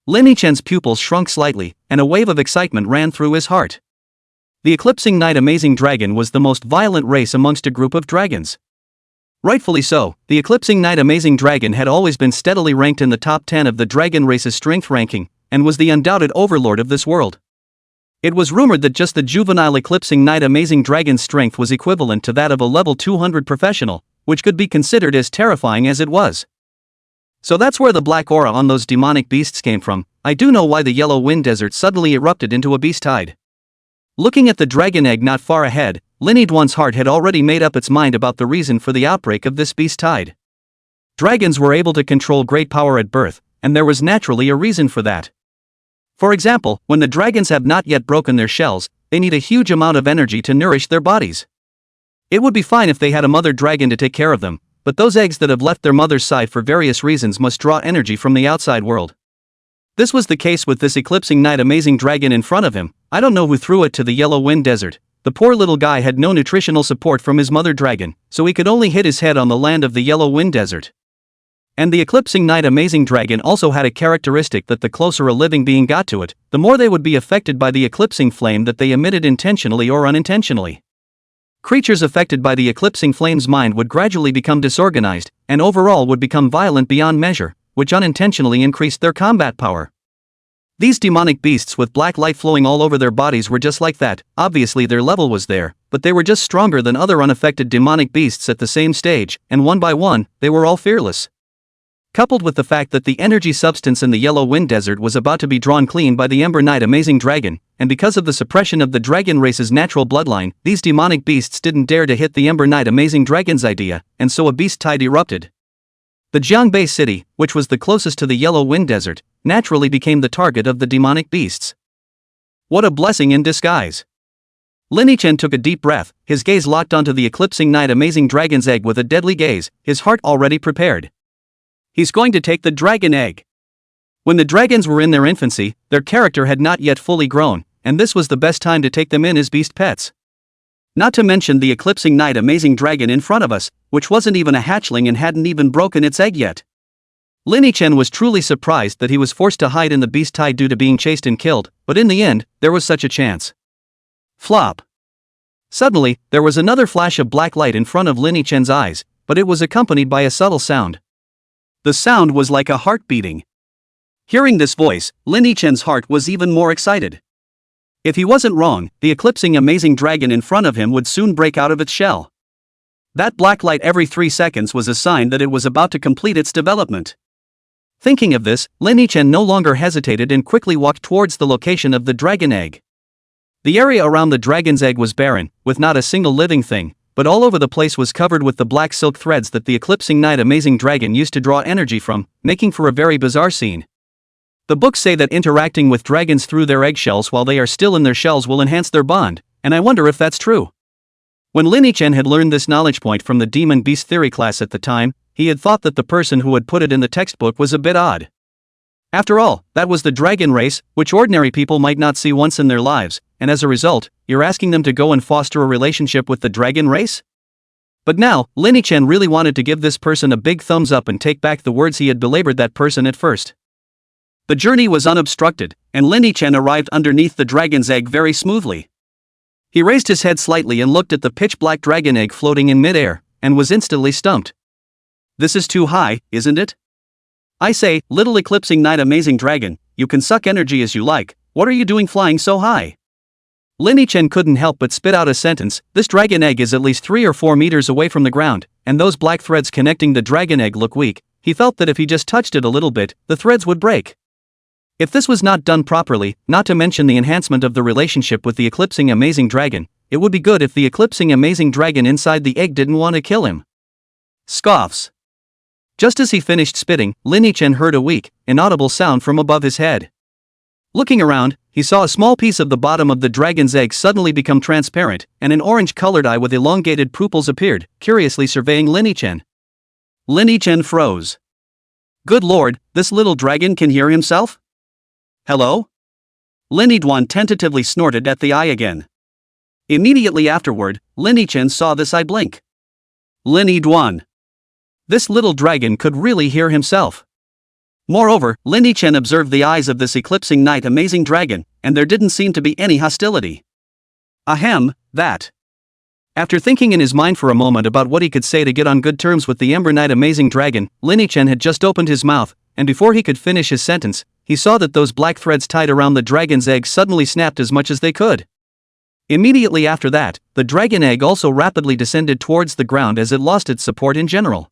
Lin Yichen's pupils shrunk slightly, and a wave of excitement ran through his heart. The eclipsing night amazing dragon was the most violent race amongst a group of dragons. Rightfully so, the eclipsing night amazing dragon had always been steadily ranked in the top 10 of the dragon race's strength ranking, and was the undoubted overlord of this world. It was rumored that just the juvenile eclipsing night amazing dragon's strength was equivalent to that of a level 200 professional, which could be considered as terrifying as it was. So that's where the black aura on those demonic beasts came from. I do know why the Yellow Wind Desert suddenly erupted into a beast tide. Looking at the dragon egg not far ahead, Lin Yichen's heart had already made up its mind about the reason for the outbreak of this beast tide. Dragons were able to control great power at birth, and there was naturally a reason for that. For example, when the dragons have not yet broken their shells, they need a huge amount of energy to nourish their bodies. It would be fine if they had a mother dragon to take care of them, but those eggs that have left their mother's side for various reasons must draw energy from the outside world. This was the case with this eclipsing night amazing dragon in front of him. I don't know who threw it to the Yellow Wind Desert. The poor little guy had no nutritional support from his mother dragon, so he could only hit his head on the land of the Yellow Wind Desert. And the eclipsing night amazing dragon also had a characteristic that the closer a living being got to it, the more they would be affected by the eclipsing flame that they emitted intentionally or unintentionally. Creatures affected by the eclipsing flame's mind would gradually become disorganized, and overall would become violent beyond measure, which unintentionally increased their combat power. These demonic beasts with black light flowing all over their bodies were just like that. Obviously their level was there, but they were just stronger than other unaffected demonic beasts at the same stage, and one by one, they were all fearless. Coupled with the fact that the energy substance in the Yellow Wind Desert was about to be drawn clean by the Ember Knight amazing dragon, and because of the suppression of the dragon race's natural bloodline, these demonic beasts didn't dare to hit the Ember Knight amazing dragon's idea, and so a beast tide erupted. The Jiangbei city, which was the closest to the Yellow Wind Desert, naturally became the target of the demonic beasts. What a blessing in disguise. Lin Yichen took a deep breath, his gaze locked onto the eclipsing night amazing dragon's egg with a deadly gaze, his heart already prepared. He's going to take the dragon egg. When the dragons were in their infancy, their character had not yet fully grown, and this was the best time to take them in as beast pets. Not to mention the eclipsing night amazing dragon in front of us, which wasn't even a hatchling and hadn't even broken its egg yet. Lin Yichen was truly surprised that he was forced to hide in the beast tide due to being chased and killed, but in the end, there was such a chance. Flop. Suddenly, there was another flash of black light in front of Lin Yichen's eyes, but it was accompanied by a subtle sound. The sound was like a heart beating. Hearing this voice, Lin Yichen's heart was even more excited. If he wasn't wrong, the eclipsing amazing dragon in front of him would soon break out of its shell. That black light every 3 seconds was a sign that it was about to complete its development. Thinking of this, Lin Yichen no longer hesitated and quickly walked towards the location of the dragon egg. The area around the dragon's egg was barren, with not a single living thing, but all over the place was covered with the black silk threads that the eclipsing night amazing dragon used to draw energy from, making for a very bizarre scene. The books say that interacting with dragons through their eggshells while they are still in their shells will enhance their bond, and I wonder if that's true. When Lin-Chen had learned this knowledge point from the Demon Beast Theory class at the time, he had thought that the person who had put it in the textbook was a bit odd. After all, that was the dragon race, which ordinary people might not see once in their lives, and as a result, you're asking them to go and foster a relationship with the dragon race? But now, Lin-Chen really wanted to give this person a big thumbs up and take back the words he had belabored that person at first. The journey was unobstructed, and Lin-Chen arrived underneath the dragon's egg very smoothly. He raised his head slightly and looked at the pitch-black dragon egg floating in midair, and was instantly stumped. This is too high, isn't it? I say, little eclipsing night amazing dragon, you can suck energy as you like, what are you doing flying so high? Lin-Chen couldn't help but spit out a sentence. This dragon egg is at least 3 or 4 meters away from the ground, and those black threads connecting the dragon egg look weak. He felt that if he just touched it a little bit, the threads would break. If this was not done properly, not to mention the enhancement of the relationship with the eclipsing amazing dragon, it would be good if the eclipsing amazing dragon inside the egg didn't want to kill him. Scoffs. Just as he finished spitting, Lin-Chen heard a weak, inaudible sound from above his head. Looking around, he saw a small piece of the bottom of the dragon's egg suddenly become transparent, and an orange-colored eye with elongated pupils appeared, curiously surveying Lin-Chen. Lin-Chen froze. Good lord, this little dragon can hear himself? Hello? Lin-Chen tentatively snorted at the eye again. Immediately afterward, Lin-Chen saw this eye blink. Lin-Chen. This little dragon could really hear himself. Moreover, Lin-Chen observed the eyes of this eclipsing night amazing dragon, and there didn't seem to be any hostility. Ahem, that. After thinking in his mind for a moment about what he could say to get on good terms with the Ember Knight amazing dragon, Lin-Chen had just opened his mouth, and before he could finish his sentence, he saw that those black threads tied around the dragon's egg suddenly snapped as much as they could. Immediately after that, the dragon egg also rapidly descended towards the ground as it lost its support in general.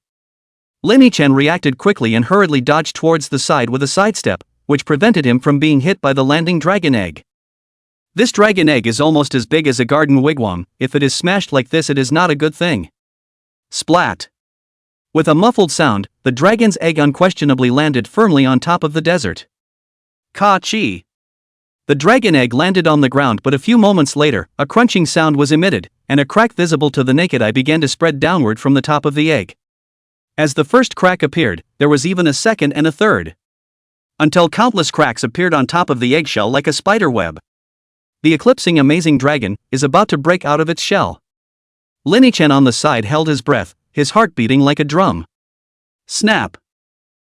Lin-Chen reacted quickly and hurriedly dodged towards the side with a sidestep, which prevented him from being hit by the landing dragon egg. This dragon egg is almost as big as a garden wigwam. If it is smashed like this, it is not a good thing. Splat. With a muffled sound, the dragon's egg unquestionably landed firmly on top of the desert. Ka-chi. The dragon egg landed on the ground, but a few moments later, a crunching sound was emitted, and a crack visible to the naked eye began to spread downward from the top of the egg. As the first crack appeared, there was even a second and a third. Until countless cracks appeared on top of the eggshell like a spider web. The eclipsing amazing dragon is about to break out of its shell. Lin-Chen on the side held his breath, his heart beating like a drum. Snap.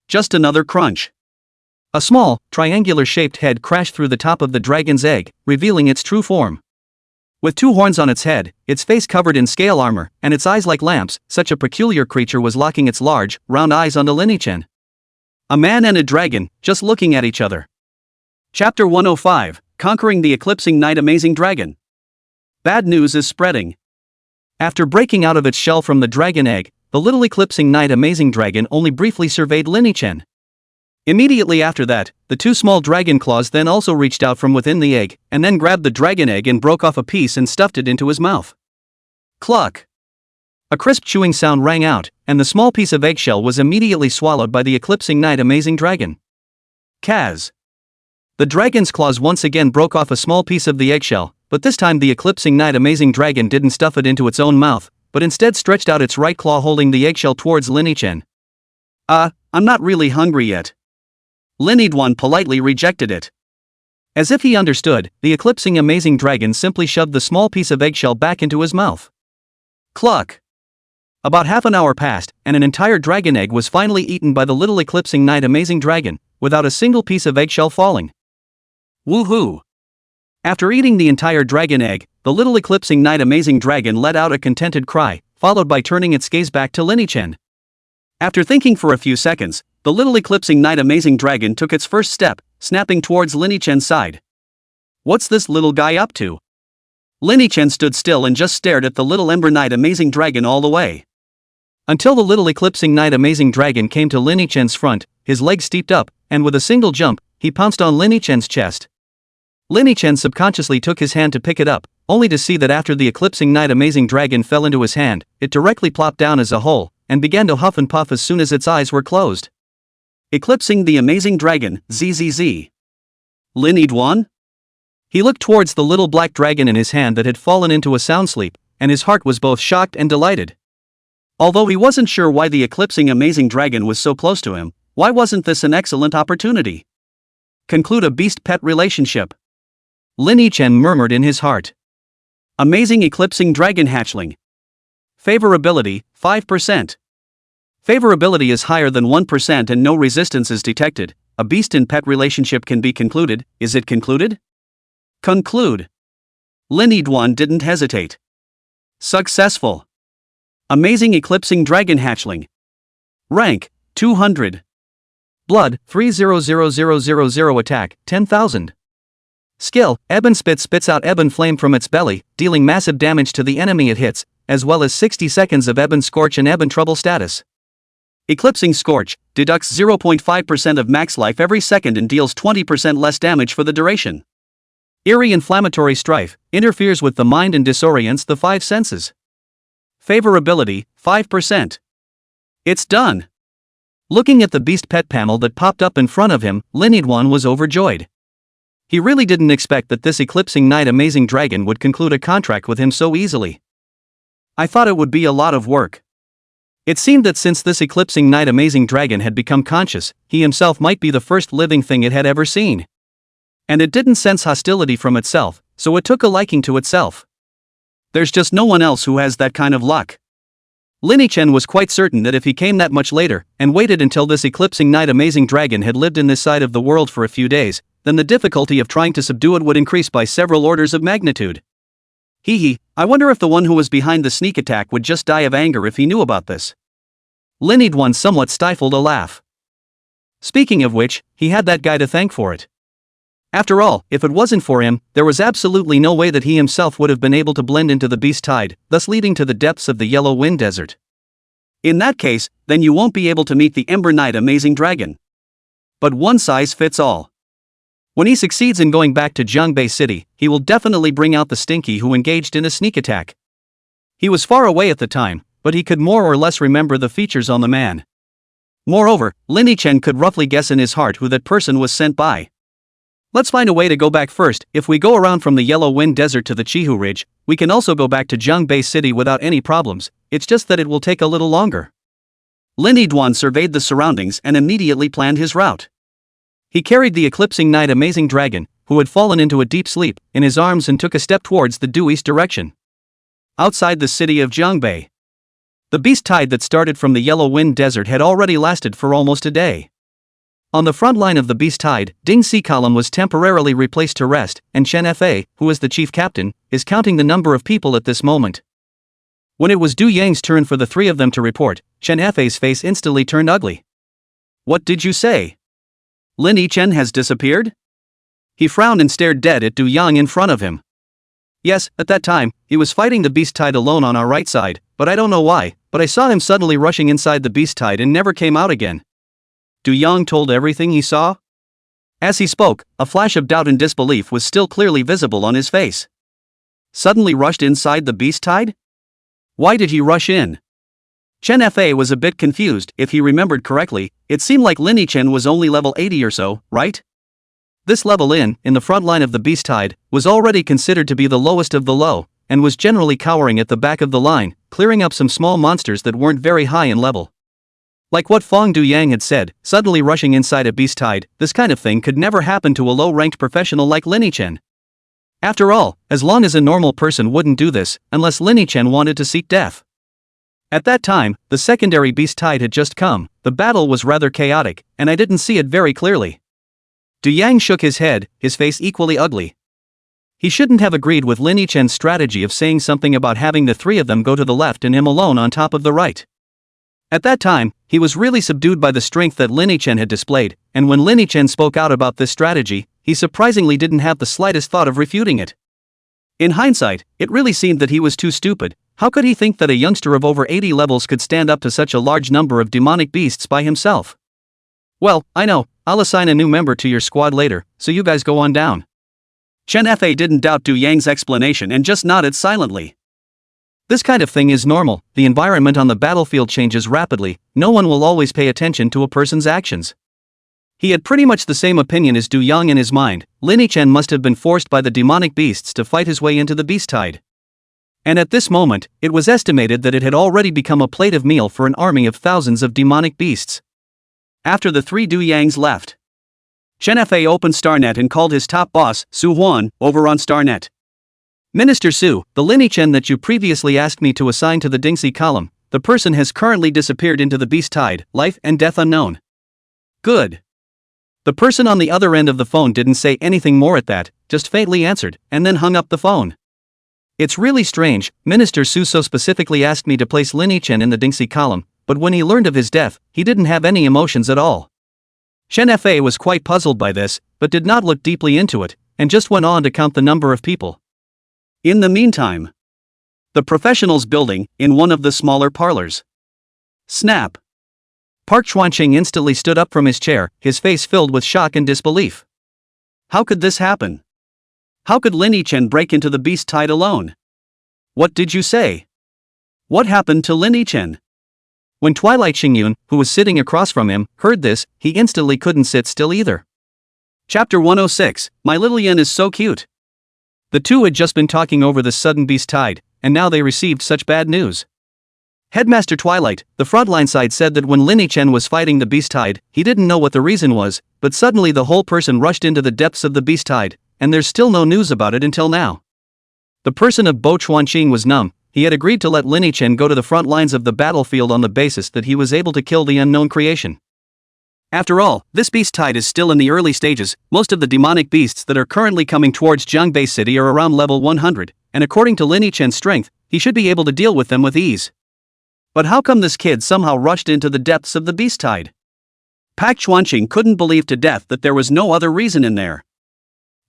Just another crunch. A small, triangular-shaped head crashed through the top of the dragon's egg, revealing its true form. With 2 horns on its head, its face covered in scale armor, and its eyes like lamps, such a peculiar creature was locking its large, round eyes onto Lin-Chen. A man and a dragon, just looking at each other. Chapter 105, Conquering the Eclipsing Night Amazing Dragon. Bad news is spreading. After breaking out of its shell from the dragon egg, the little eclipsing night amazing dragon only briefly surveyed Lin-Chen. Immediately after that, the 2 small dragon claws then also reached out from within the egg, and then grabbed the dragon egg and broke off a piece and stuffed it into his mouth. Cluck! A crisp chewing sound rang out, and the small piece of eggshell was immediately swallowed by the eclipsing night amazing dragon. Kaz! The dragon's claws once again broke off a small piece of the eggshell, but this time the eclipsing night amazing dragon didn't stuff it into its own mouth, but instead stretched out its right claw holding the eggshell towards Lin-Chen. I'm not really hungry yet. Lin-Chen politely rejected it. As if he understood, the eclipsing amazing dragon simply shoved the small piece of eggshell back into his mouth. Cluck! About half an hour passed, and an entire dragon egg was finally eaten by the little eclipsing night amazing dragon, without a single piece of eggshell falling. Woohoo! After eating the entire dragon egg, the little eclipsing night amazing dragon let out a contented cry, followed by turning its gaze back to Lin-Chen. After thinking for a few seconds, the little eclipsing night amazing dragon took its first step, snapping towards Lin-Chen's side. What's this little guy up to? Lin-Chen stood still and just stared at the little Ember Knight amazing dragon all the way. Until the little eclipsing night amazing dragon came to Lin-Chen's front, his legs stepped up, and with a single jump, he pounced on Lin-Chen's chest. Lin Chen subconsciously took his hand to pick it up, only to see that after the eclipsing night amazing dragon fell into his hand, it directly plopped down as a whole, and began to huff and puff as soon as its eyes were closed. Eclipsing the amazing dragon, ZZZ. Lin Yidwan? He looked towards the little black dragon in his hand that had fallen into a sound sleep, and his heart was both shocked and delighted. Although he wasn't sure why the eclipsing amazing dragon was so close to him, why wasn't this an excellent opportunity? Conclude a beast-pet relationship. Lin Chen murmured in his heart. Amazing eclipsing dragon hatchling. Favorability, 5%. Favorability is higher than 1% and no resistance is detected. A beast and pet relationship can be concluded. Is it concluded? Conclude. Lin Yidwan didn't hesitate. Successful. Amazing eclipsing dragon hatchling. Rank, 200. Blood, 300000 attack, 10,000. Skill, Ebon spits out Ebon flame from its belly, dealing massive damage to the enemy it hits, as well as 60 seconds of Ebon scorch and Ebon trouble status. Eclipsing scorch, deducts 0.5% of max life every second and deals 20% less damage for the duration. Eerie inflammatory strife, interferes with the mind and disorients the five senses. Favorability, 5%. It's done. Looking at the beast pet panel that popped up in front of him, Lin Yidwan was overjoyed. He really didn't expect that this eclipsing night amazing dragon would conclude a contract with him so easily. I thought it would be a lot of work. It seemed that since this eclipsing night amazing dragon had become conscious, he himself might be the first living thing it had ever seen. And it didn't sense hostility from itself, so it took a liking to itself. There's just no one else who has that kind of luck. Lin Chen was quite certain that if he came that much later, and waited until this eclipsing night amazing dragon had lived in this side of the world for a few days, then the difficulty of trying to subdue it would increase by several orders of magnitude. I wonder if the one who was behind the sneak attack would just die of anger if he knew about this. Lin Yidwan somewhat stifled a laugh. Speaking of which, he had that guy to thank for it. After all, if it wasn't for him, there was absolutely no way that he himself would have been able to blend into the beast tide, thus leading to the depths of the Yellow Wind Desert. In that case, then you won't be able to meet the Ember Knight amazing dragon. But one size fits all. When he succeeds in going back to Jiangbei City, he will definitely bring out the Stinky who engaged in a sneak attack. He was far away at the time, but he could more or less remember the features on the man. Moreover, Lin Chen could roughly guess in his heart who that person was sent by. Let's find a way to go back first. If we go around from the Yellow Wind Desert to the Chihu Ridge, we can also go back to Jiangbei City without any problems, it's just that it will take a little longer. Lin Yidwan surveyed the surroundings and immediately planned his route. He carried the eclipsing night amazing dragon, who had fallen into a deep sleep, in his arms and took a step towards the due east direction. Outside the city of Jiangbei. The beast tide that started from the Yellow Wind Desert had already lasted for almost a day. On the front line of the beast tide, Ding Si Column was temporarily replaced to rest, and Chen Fa, who is the chief captain, is counting the number of people at this moment. When it was Du Yang's turn for the three of them to report, Chen Fa's face instantly turned ugly. What did you say? Lin Chen has disappeared? He frowned and stared dead at Du Yang in front of him. Yes, at that time, he was fighting the beast tide alone on our right side, but I don't know why, but I saw him suddenly rushing inside the beast tide and never came out again. Du Yang told everything he saw? As he spoke, a flash of doubt and disbelief was still clearly visible on his face. Suddenly rushed inside the beast tide? Why did he rush in? Chen Fa was a bit confused. If he remembered correctly, it seemed like Lin Chen was only level 80 or so, right? This level in the front line of the beast tide, was already considered to be the lowest of the low, and was generally cowering at the back of the line, clearing up some small monsters that weren't very high in level. Like what Fong Du Yang had said, suddenly rushing inside a beast tide, this kind of thing could never happen to a low-ranked professional like Lin Chen. After all, as long as a normal person wouldn't do this, unless Lin Chen wanted to seek death. At that time, the secondary beast tide had just come, the battle was rather chaotic, and I didn't see it very clearly. Du Yang shook his head, his face equally ugly. He shouldn't have agreed with Lin Chen's strategy of saying something about having the three of them go to the left and him alone on top of the right. At that time, he was really subdued by the strength that Lin Chen had displayed, and when Lin Chen spoke out about this strategy, he surprisingly didn't have the slightest thought of refuting it. In hindsight, it really seemed that he was too stupid. How could he think that a youngster of over 80 levels could stand up to such a large number of demonic beasts by himself? Well, I know, I'll assign a new member to your squad later, so you guys go on down. Chen Fa didn't doubt Du Yang's explanation and just nodded silently. This kind of thing is normal, the environment on the battlefield changes rapidly, no one will always pay attention to a person's actions. He had pretty much the same opinion as Du Yang in his mind. Lin Chen must have been forced by the demonic beasts to fight his way into the beast tide. And at this moment, it was estimated that it had already become a plate of meal for an army of thousands of demonic beasts. After the three Du Yangs left, Chen Fa opened StarNet and called his top boss, Su Huan, over on StarNet. Minister Su, the Lin Chen that you previously asked me to assign to the Dingxi column, the person has currently disappeared into the beast tide, life and death unknown. Good. The person on the other end of the phone didn't say anything more at that, just faintly answered, and then hung up the phone. It's really strange, Minister Su so specifically asked me to place Lin Chen in the Dingxi column, but when he learned of his death, he didn't have any emotions at all. Chen Fa was quite puzzled by this, but did not look deeply into it, and just went on to count the number of people. In the meantime, the professionals' building, in one of the smaller parlors. Snap! Park Chuanqing instantly stood up from his chair, his face filled with shock and disbelief. How could this happen? How could Lin Chen break into the beast tide alone? What did you say? What happened to Lin Chen? When Twilight Xingyun, who was sitting across from him, heard this, he instantly couldn't sit still either. Chapter 106, My Little Yin is so cute. The two had just been talking over the sudden beast tide, and now they received such bad news. Headmaster Twilight, the frontline side, said that when Lin Chen was fighting the beast tide, he didn't know what the reason was, but suddenly the whole person rushed into the depths of the beast tide, and there's still no news about it until now. The person of Bo Chuanqing was numb. He had agreed to let Lin Chen go to the front lines of the battlefield on the basis that he was able to kill the unknown creation. After all, this beast tide is still in the early stages. Most of the demonic beasts that are currently coming towards Jiangbei City are around level 100, and according to Lin Chen's strength, he should be able to deal with them with ease. But how come this kid somehow rushed into the depths of the beast tide? Pak Chuanqing couldn't believe to death that there was no other reason in there.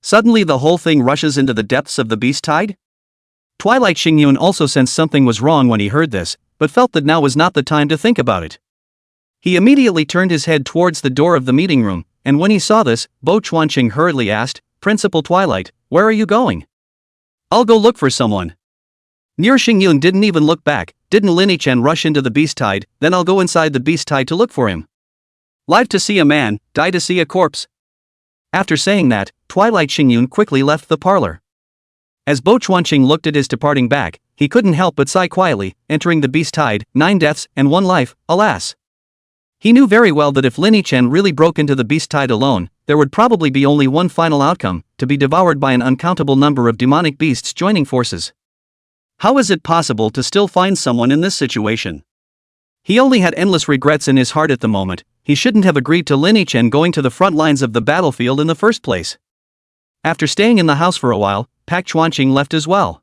Suddenly the whole thing rushes into the depths of the beast tide? Twilight Xingyun also sensed something was wrong when he heard this, but felt that now was not the time to think about it. He immediately turned his head towards the door of the meeting room, and when he saw this, Bo Chuanqing hurriedly asked, Principal Twilight, where are you going? I'll go look for someone. Near Xingyun didn't even look back. Didn't Lin Chen rush into the beast tide? Then I'll go inside the beast tide to look for him. Live to see a man, die to see a corpse. After saying that, Twilight Xingyun quickly left the parlor. As Bo Chuanqing looked at his departing back, he couldn't help but sigh quietly, entering the beast tide, 9 deaths and 1 life, alas. He knew very well that if Lin Chen really broke into the beast tide alone, there would probably be only one final outcome, to be devoured by an uncountable number of demonic beasts joining forces. How is it possible to still find someone in this situation? He only had endless regrets in his heart at the moment. He shouldn't have agreed to Lin Chen going to the front lines of the battlefield in the first place. After staying in the house for a while, Pak Chuanqing left as well.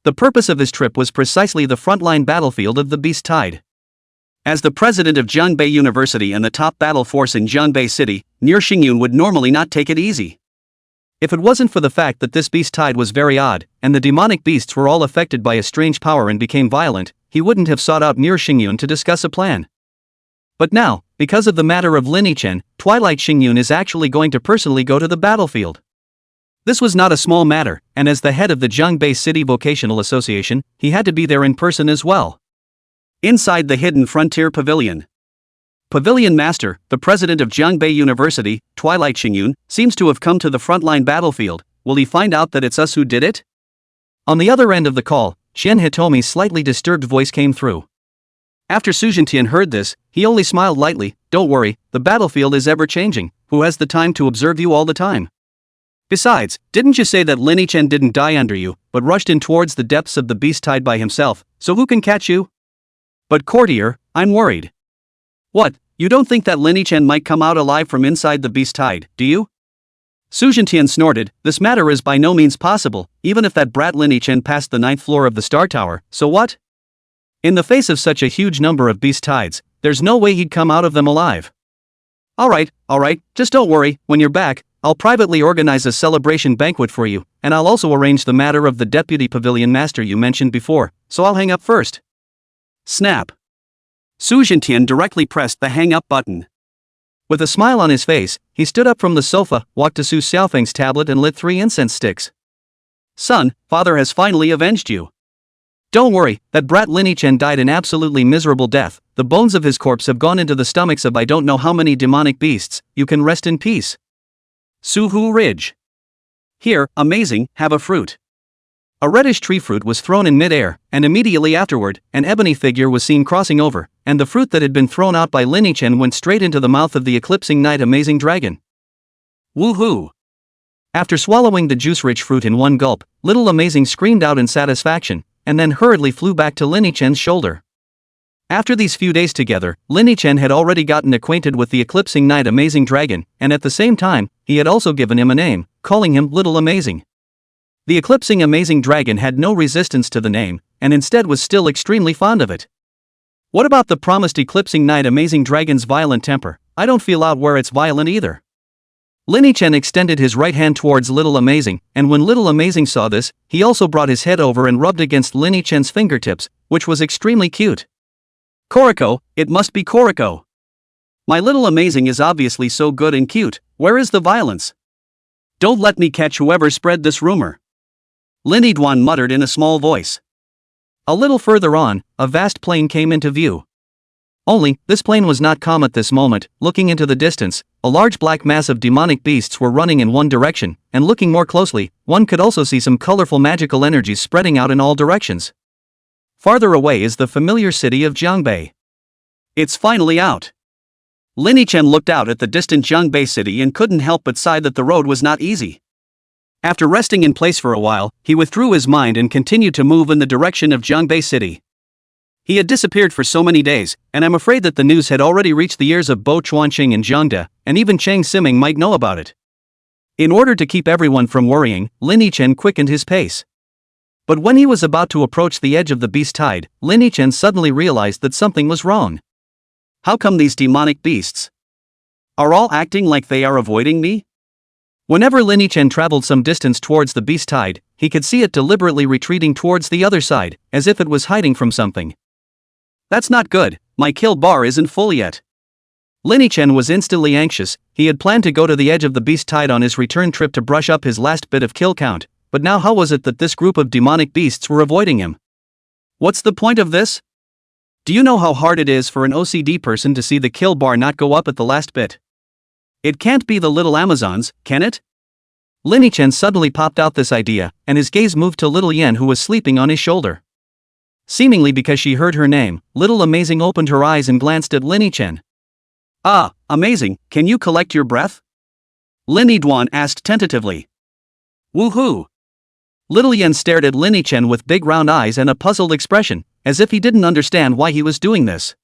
The purpose of his trip was precisely the frontline battlefield of the beast tide. As the president of Jiangbei University and the top battle force in Jiangbei City, Nier Xingyun would normally not take it easy. If it wasn't for the fact that this beast tide was very odd, and the demonic beasts were all affected by a strange power and became violent, he wouldn't have sought out Nier Xingyun to discuss a plan. But now, because of the matter of Lin Chen, Twilight Xingyun is actually going to personally go to the battlefield. This was not a small matter, and as the head of the Jiangbei City Vocational Association, he had to be there in person as well. Inside the Hidden Frontier Pavilion. Pavilion Master, the president of Jiangbei University, Twilight Xingyun, seems to have come to the frontline battlefield. Will he find out that it's us who did it? On the other end of the call, Qian Hitomi's slightly disturbed voice came through. After Su Jintian heard this, he only smiled lightly. Don't worry, the battlefield is ever changing. Who has the time to observe you all the time? Besides, didn't you say that Lin Chen didn't die under you, but rushed in towards the depths of the beast tide by himself, so who can catch you? But courtier, I'm worried. What, you don't think that Lin Chen might come out alive from inside the beast tide, do you? Su Jintian snorted, this matter is by no means possible, even if that brat Lin Chen passed the 9th floor of the Star Tower, so what? In the face of such a huge number of beast tides, there's no way he'd come out of them alive. Alright, just don't worry, when you're back, I'll privately organize a celebration banquet for you, and I'll also arrange the matter of the deputy pavilion master you mentioned before, so I'll hang up first. Snap. Su Jintian directly pressed the hang up button. With a smile on his face, he stood up from the sofa, walked to Su Xiaofeng's tablet and lit 3 incense sticks. Son, father has finally avenged you. Don't worry, that brat Lin Chen died an absolutely miserable death. The bones of his corpse have gone into the stomachs of I don't know how many demonic beasts. You can rest in peace. Suhu Ridge. Here, amazing, have a fruit. A reddish tree fruit was thrown in mid-air, and immediately afterward, an ebony figure was seen crossing over, and the fruit that had been thrown out by Lin Chen went straight into the mouth of the eclipsing night amazing dragon. Woohoo! After swallowing the juice-rich fruit in one gulp, little amazing screamed out in satisfaction, and then hurriedly flew back to Lin Chen's shoulder. After these few days together, Lin Chen had already gotten acquainted with the eclipsing night amazing dragon, and at the same time, he had also given him a name, calling him Little Amazing. The eclipsing amazing dragon had no resistance to the name, and instead was still extremely fond of it. What about the promised eclipsing night amazing dragon's violent temper? I don't feel out where it's violent either. Lin Chen extended his right hand towards Little Amazing, and when Little Amazing saw this, he also brought his head over and rubbed against Lin Chen's fingertips, which was extremely cute. Koriko, it must be Koriko. My Little Amazing is obviously so good and cute, where is the violence? Don't let me catch whoever spread this rumor. Lin Yidwan muttered in a small voice. A little further on, a vast plain came into view. Only, this plain was not calm at this moment. Looking into the distance, a large black mass of demonic beasts were running in one direction, and looking more closely, one could also see some colorful magical energies spreading out in all directions. Farther away is the familiar city of Jiangbei. It's finally out. Lin Chen looked out at the distant Jiangbei city and couldn't help but sigh that the road was not easy. After resting in place for a while, he withdrew his mind and continued to move in the direction of Jiangbei city. He had disappeared for so many days, and I'm afraid that the news had already reached the ears of Bo Chuanqing and Jiangde, and even Chang Siming might know about it. In order to keep everyone from worrying, Lin Chen quickened his pace. But when he was about to approach the edge of the beast tide, Lin Chen suddenly realized that something was wrong. How come these demonic beasts are all acting like they are avoiding me? Whenever Lin Chen traveled some distance towards the beast tide, he could see it deliberately retreating towards the other side, as if it was hiding from something. That's not good, my kill bar isn't full yet. Lin Chen was instantly anxious. He had planned to go to the edge of the beast tide on his return trip to brush up his last bit of kill count, but now how was it that this group of demonic beasts were avoiding him? What's the point of this? Do you know how hard it is for an OCD person to see the kill bar not go up at the last bit? It can't be the little Amazons, can it? Lin Chen suddenly popped out this idea, and his gaze moved to Little Yen who was sleeping on his shoulder. Seemingly because she heard her name, Little Amazing opened her eyes and glanced at Lin Chen. Ah, Amazing, can you collect your breath? Lin Yidwan asked tentatively. Woohoo! Little Yen stared at Lin Chen with big round eyes and a puzzled expression, as if he didn't understand why he was doing this.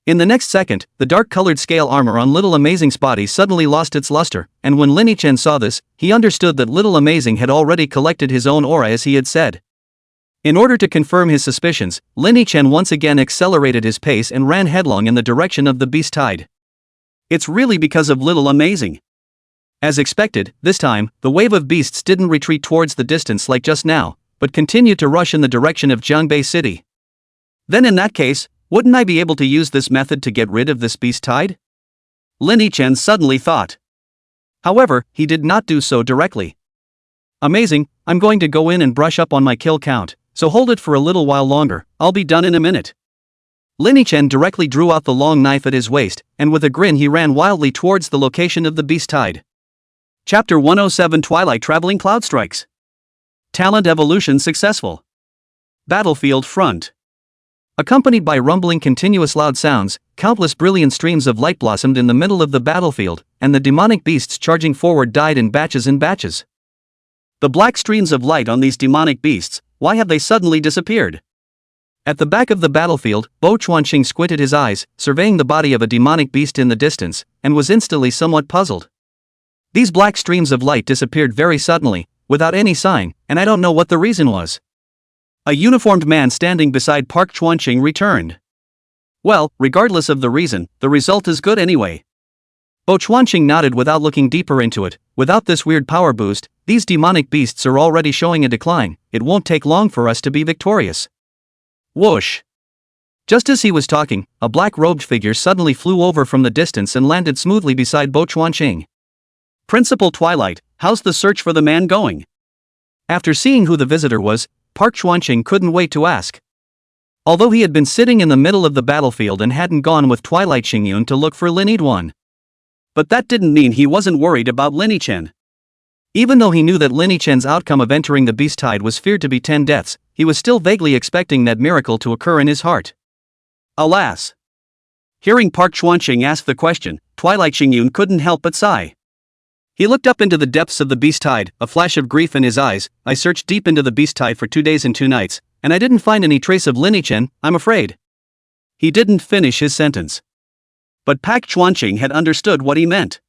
In the next second, the dark-colored scale armor on Little Amazing's body suddenly lost its luster, and when Lin Chen saw this, he understood that Little Amazing had already collected his own aura as he had said. In order to confirm his suspicions, Lin Chen once again accelerated his pace and ran headlong in the direction of the beast tide. It's really because of Little Amazing. As expected, this time, the wave of beasts didn't retreat towards the distance like just now, but continued to rush in the direction of Jiangbei city. Then in that case, wouldn't I be able to use this method to get rid of this beast tide? Lin Chen suddenly thought. However, he did not do so directly. Amazing, I'm going to go in and brush up on my kill count. So hold it for a little while longer, I'll be done in a minute. Lin Chen directly drew out the long knife at his waist, and with a grin he ran wildly towards the location of the beast tide. Chapter 107 Twilight Traveling Cloud Strikes. Talent evolution successful. Battlefield front. Accompanied by rumbling continuous loud sounds, countless brilliant streams of light blossomed in the middle of the battlefield, and the demonic beasts charging forward died in batches and batches. The black streams of light on these demonic beasts, why have they suddenly disappeared? At the back of the battlefield, Bo Chuanqing squinted his eyes, surveying the body of a demonic beast in the distance, and was instantly somewhat puzzled. These black streams of light disappeared very suddenly, without any sign, and I don't know what the reason was. A uniformed man standing beside Park Chuanqing returned. Well, regardless of the reason, the result is good anyway. Bo Chuanqing nodded without looking deeper into it. Without this weird power boost, these demonic beasts are already showing a decline. It won't take long for us to be victorious. Whoosh! Just as he was talking, a black-robed figure suddenly flew over from the distance and landed smoothly beside Bo Chuanqing. Principal Twilight, how's the search for the man going? After seeing who the visitor was, Park Chuanqing couldn't wait to ask. Although he had been sitting in the middle of the battlefield and hadn't gone with Twilight Xingyun to look for Lin Yiduan. But that didn't mean he wasn't worried about Lin Yichen. Even though he knew that Lin Yichen's outcome of entering the Beast Tide was feared to be 10 deaths, he was still vaguely expecting that miracle to occur in his heart. Alas! Hearing Park Chuanqing ask the question, Twilight Xingyun couldn't help but sigh. He looked up into the depths of the Beast Tide, a flash of grief in his eyes. I searched deep into the Beast Tide for 2 days and 2 nights, and I didn't find any trace of Lin Yichen, I'm afraid. He didn't finish his sentence. But Park Chuanqing had understood what he meant.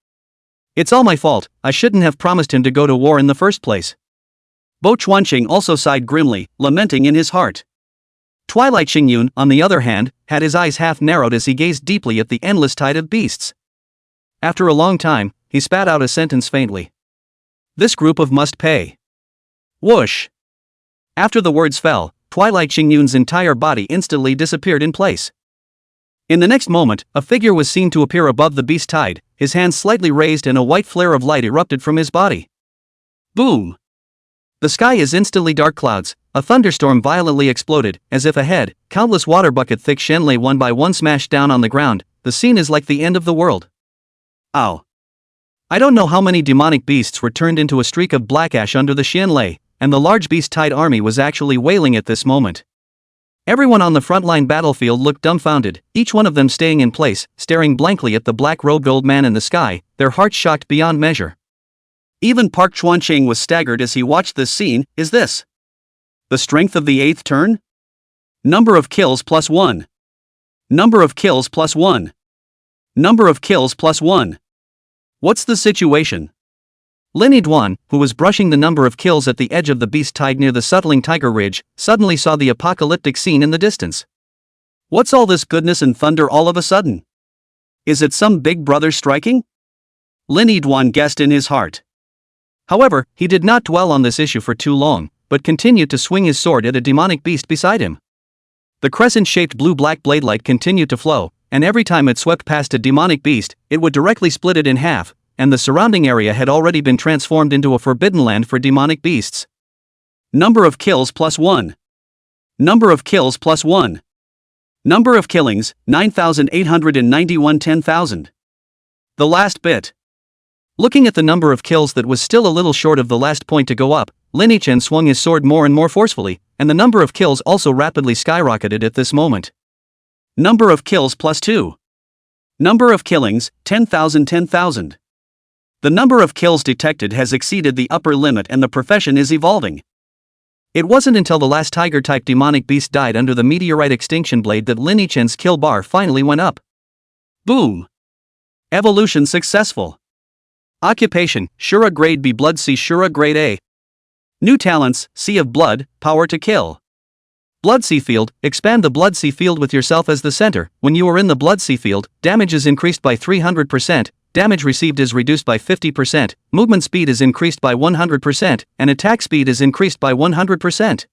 It's all my fault, I shouldn't have promised him to go to war in the first place. Bo Chuanqing also sighed grimly, lamenting in his heart. Twilight Xingyun, on the other hand, had his eyes half narrowed as he gazed deeply at the endless tide of beasts. After a long time, he spat out a sentence faintly. This group of must pay. Whoosh! After the words fell, Twilight Xingyun's entire body instantly disappeared in place. In the next moment, a figure was seen to appear above the Beast Tide, his hands slightly raised and a white flare of light erupted from his body. Boom! The sky is instantly dark clouds, a thunderstorm violently exploded, as if ahead, countless water bucket-thick Shenlei one by one smashed down on the ground. The scene is like the end of the world. Ow! I don't know how many demonic beasts were turned into a streak of black ash under the Shenlei, and the large Beast Tide army was actually wailing at this moment. Everyone on the frontline battlefield looked dumbfounded, each one of them staying in place, staring blankly at the black-robed old man in the sky, their hearts shocked beyond measure. Even Park Chuanqing was staggered as he watched this scene. Is this the strength of the 8th turn? Number of kills plus 1. Number of kills plus 1. Number of kills plus 1. What's the situation? Lin Yiduan, who was brushing the number of kills at the edge of the Beast Tide near the settling Tiger Ridge, suddenly saw the apocalyptic scene in the distance. What's all this goodness and thunder all of a sudden? Is it some big brother striking? Lin Yiduan guessed in his heart. However, he did not dwell on this issue for too long, but continued to swing his sword at a demonic beast beside him. The crescent-shaped blue-black blade light continued to flow, and every time it swept past a demonic beast, it would directly split it in half, and the surrounding area had already been transformed into a forbidden land for demonic beasts. Number of kills plus 1. Number of kills plus 1. Number of killings, 9,891 10,000. The last bit. Looking at the number of kills that was still a little short of the last point to go up, Lin Yichen swung his sword more and more forcefully, and the number of kills also rapidly skyrocketed at this moment. Number of kills plus 2. Number of killings, 10,000 10,000. The number of kills detected has exceeded the upper limit and the profession is evolving. It wasn't until the last tiger-type demonic beast died under the meteorite extinction blade that Lin Yichen's kill bar finally went up. Boom! Evolution successful. Occupation, Shura Grade B Blood C Shura Grade A. New talents, Sea of Blood, Power to Kill. Blood Sea Field, expand the Blood Sea Field with yourself as the center. When you are in the Blood Sea Field, damage is increased by 300%, damage received is reduced by 50%, movement speed is increased by 100%, and attack speed is increased by 100%.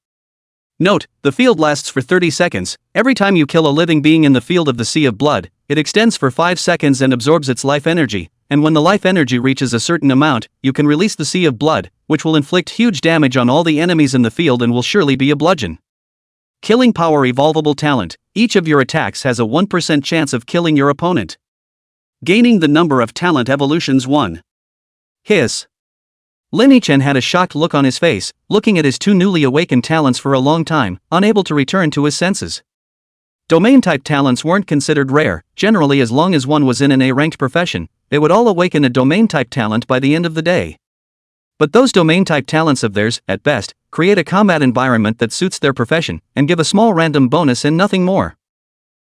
Note, the field lasts for 30 seconds. Every time you kill a living being in the field of the Sea of Blood, it extends for 5 seconds and absorbs its life energy, and when the life energy reaches a certain amount, you can release the Sea of Blood, which will inflict huge damage on all the enemies in the field and will surely be a bludgeon. Killing Power Evolvable Talent. Each of your attacks has a 1% chance of killing your opponent. Gaining the number of talent evolutions 1. Hiss. Lin Yichen had a shocked look on his face, looking at his 2 newly awakened talents for a long time, unable to return to his senses. Domain-type talents weren't considered rare. Generally, as long as one was in an A-ranked profession, they would all awaken a domain-type talent by the end of the day. But those domain-type talents of theirs, at best, create a combat environment that suits their profession, and give a small random bonus and nothing more.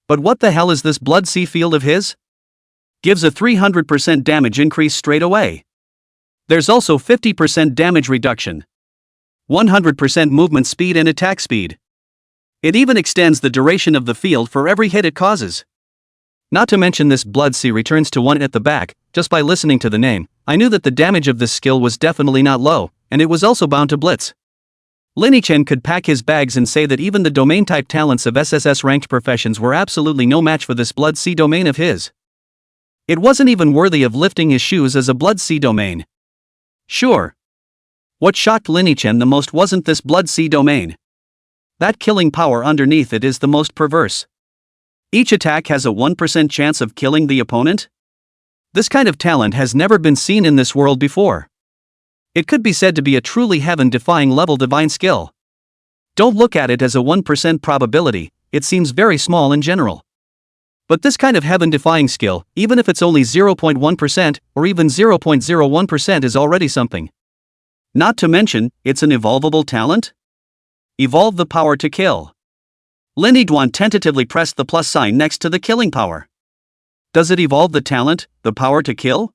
But what the hell is this Blood Sea Field of his? Gives a 300% damage increase straight away. There's also 50% damage reduction. 100% movement speed and attack speed. It even extends the duration of the field for every hit it causes. Not to mention this Blood Sea returns to 1 at the back. Just by listening to the name, I knew that the damage of this skill was definitely not low, and it was also bound to blitz. Lin Chen could pack his bags and say that even the domain-type talents of SSS-ranked professions were absolutely no match for this Blood Sea domain of his. It wasn't even worthy of lifting his shoes as a Blood Sea domain. Sure. What shocked Lin Chen the most wasn't this Blood Sea domain. That killing power underneath it is the most perverse. Each attack has a 1% chance of killing the opponent? This kind of talent has never been seen in this world before. It could be said to be a truly heaven-defying level divine skill. Don't look at it as a 1% probability, it seems very small in general. But this kind of heaven-defying skill, even if it's only 0.1% or even 0.01% is already something. Not to mention, it's an evolvable talent? Evolve the power to kill. Lin Yiguan tentatively pressed the plus sign next to the killing power. Does it evolve the talent, the power to kill?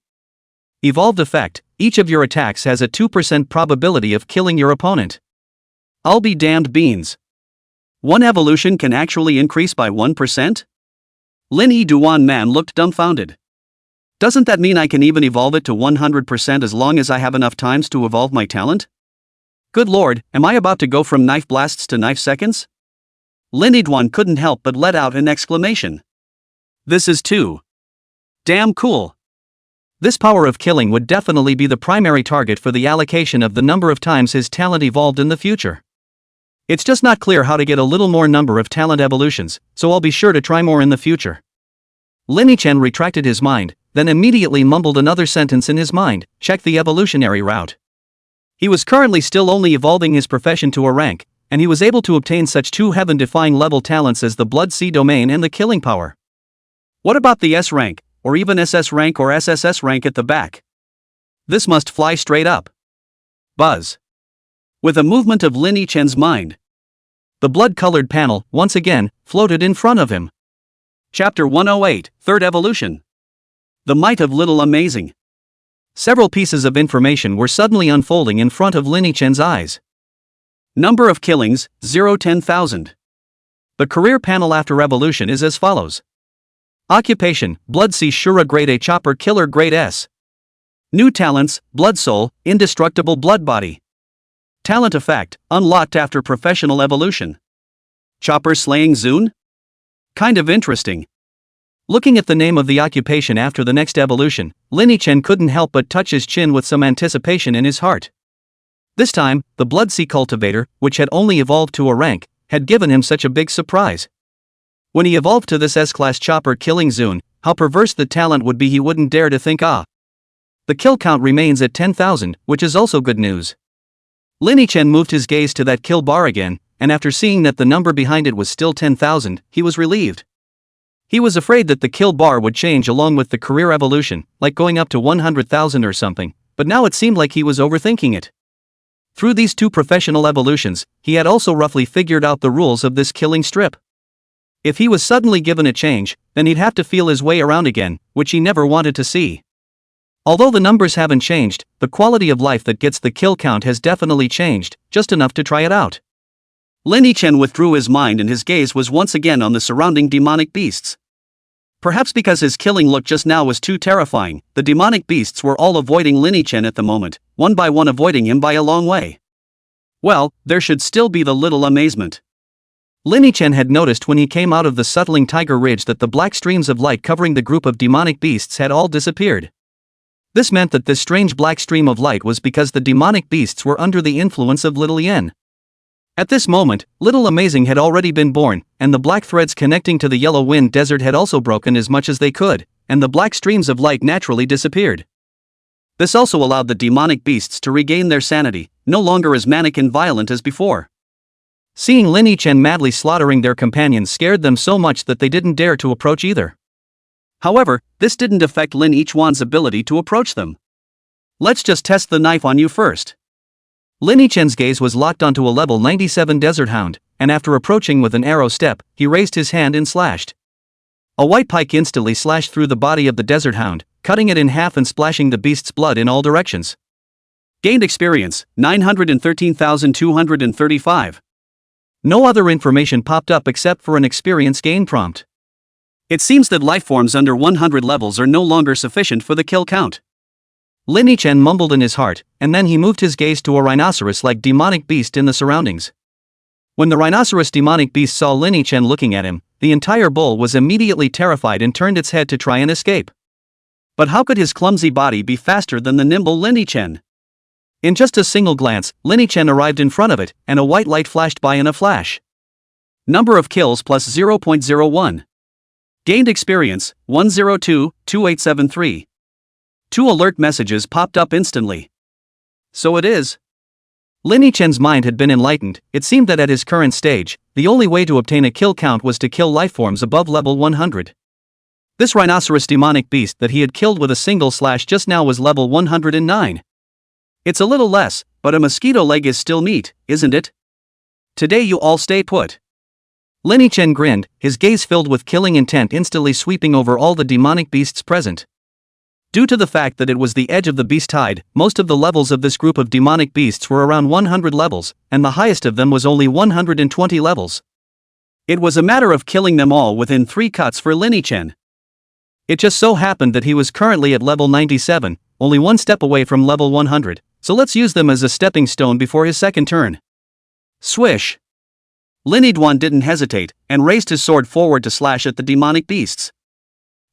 Evolved effect, each of your attacks has a 2% probability of killing your opponent. I'll be damned beans. One evolution can actually increase by 1%? Lin Yiguan man looked dumbfounded. Doesn't that mean I can even evolve it to 100% as long as I have enough times to evolve my talent? Good lord, am I about to go from knife blasts to knife seconds? Lin Yiguan couldn't help but let out an exclamation. This is too damn cool. This power of killing would definitely be the primary target for the allocation of the number of times his talent evolved in the future. It's just not clear how to get a little more number of talent evolutions, so I'll be sure to try more in the future. Lin Chen retracted his mind, then immediately mumbled another sentence in his mind, check the evolutionary route. He was currently still only evolving his profession to a rank, and he was able to obtain such two heaven-defying level talents as the Blood Sea domain and the killing power. What about the S rank, or even SS rank or SSS rank at the back? This must fly straight up. Buzz. With a movement of Lin Chen's mind, the blood-colored panel, once again, floated in front of him. Chapter 108, Third Evolution. The Might of Little Amazing. Several pieces of information were suddenly unfolding in front of Lin Chen's eyes. Number of killings, 0-10,000. The career panel after evolution is as follows. Occupation, Blood Sea Shura Grade A Chopper Killer Grade S. New talents, Blood Soul, Indestructible Blood Body. Talent effect, unlocked after professional evolution. Chopper Slaying Zune? Kind of interesting. Looking at the name of the occupation after the next evolution, Lin Chen couldn't help but touch his chin with some anticipation in his heart. This time, the Blood Sea Cultivator, which had only evolved to a rank, had given him such a big surprise. When he evolved to this S-class chopper killing Zune, how perverse the talent would be he wouldn't dare to think. The kill count remains at 10,000, which is also good news. Lin Chen moved his gaze to that kill bar again, and after seeing that the number behind it was still 10,000, he was relieved. He was afraid that the kill bar would change along with the career evolution, like going up to 100,000 or something, but now it seemed like he was overthinking it. Through these two professional evolutions, he had also roughly figured out the rules of this killing strip. If he was suddenly given a change, then he'd have to feel his way around again, which he never wanted to see. Although the numbers haven't changed, the quality of life that gets the kill count has definitely changed, just enough to try it out. Lin Chen withdrew his mind and his gaze was once again on the surrounding demonic beasts. Perhaps because his killing look just now was too terrifying, the demonic beasts were all avoiding Lin Chen at the moment, one by one avoiding him by a long way. Well, there should still be the little amazement. Lin Chen had noticed when he came out of the settling tiger ridge that the black streams of light covering the group of demonic beasts had all disappeared. This meant that this strange black stream of light was because the demonic beasts were under the influence of Little Yen. At this moment, Little Amazing had already been born, and the black threads connecting to the Yellow Wind Desert had also broken as much as they could, and the black streams of light naturally disappeared. This also allowed the demonic beasts to regain their sanity, no longer as manic and violent as before. Seeing Lin Chen madly slaughtering their companions scared them so much that they didn't dare to approach either. However, this didn't affect Lin Yiguan's ability to approach them. Let's just test the knife on you first. Lin Chen's gaze was locked onto a level 97 Desert Hound, and after approaching with an arrow step, he raised his hand and slashed. A white pike instantly slashed through the body of the Desert Hound, cutting it in half and splashing the beast's blood in all directions. Gained experience, 913,235. No other information popped up except for an experience gain prompt. It seems that lifeforms under 100 levels are no longer sufficient for the kill count. Lin Yichen mumbled in his heart, and then he moved his gaze to a rhinoceros-like demonic beast in the surroundings. When the rhinoceros demonic beast saw Lin Yichen looking at him, the entire bull was immediately terrified and turned its head to try and escape. But how could his clumsy body be faster than the nimble Lin Yichen? In just a single glance, Lin Yichen arrived in front of it, and a white light flashed by in a flash. Number of kills plus 0.01. Gained experience, 102-2873. 2 alert messages popped up instantly. So it is. Lin Yichen's mind had been enlightened. It seemed that at his current stage, the only way to obtain a kill count was to kill lifeforms above level 100. This rhinoceros demonic beast that he had killed with a single slash just now was level 109. It's a little less, but a mosquito leg is still meat, isn't it? Today you all stay put. Lin Yichen grinned, his gaze filled with killing intent instantly sweeping over all the demonic beasts present. Due to the fact that it was the edge of the beast tide, most of the levels of this group of demonic beasts were around 100 levels, and the highest of them was only 120 levels. It was a matter of killing them all within 3 cuts for Lin Yichen. It just so happened that he was currently at level 97, only 1 step away from level 100, so let's use them as a stepping stone before his second turn. Swish! Lin Yiduan didn't hesitate, and raised his sword forward to slash at the demonic beasts.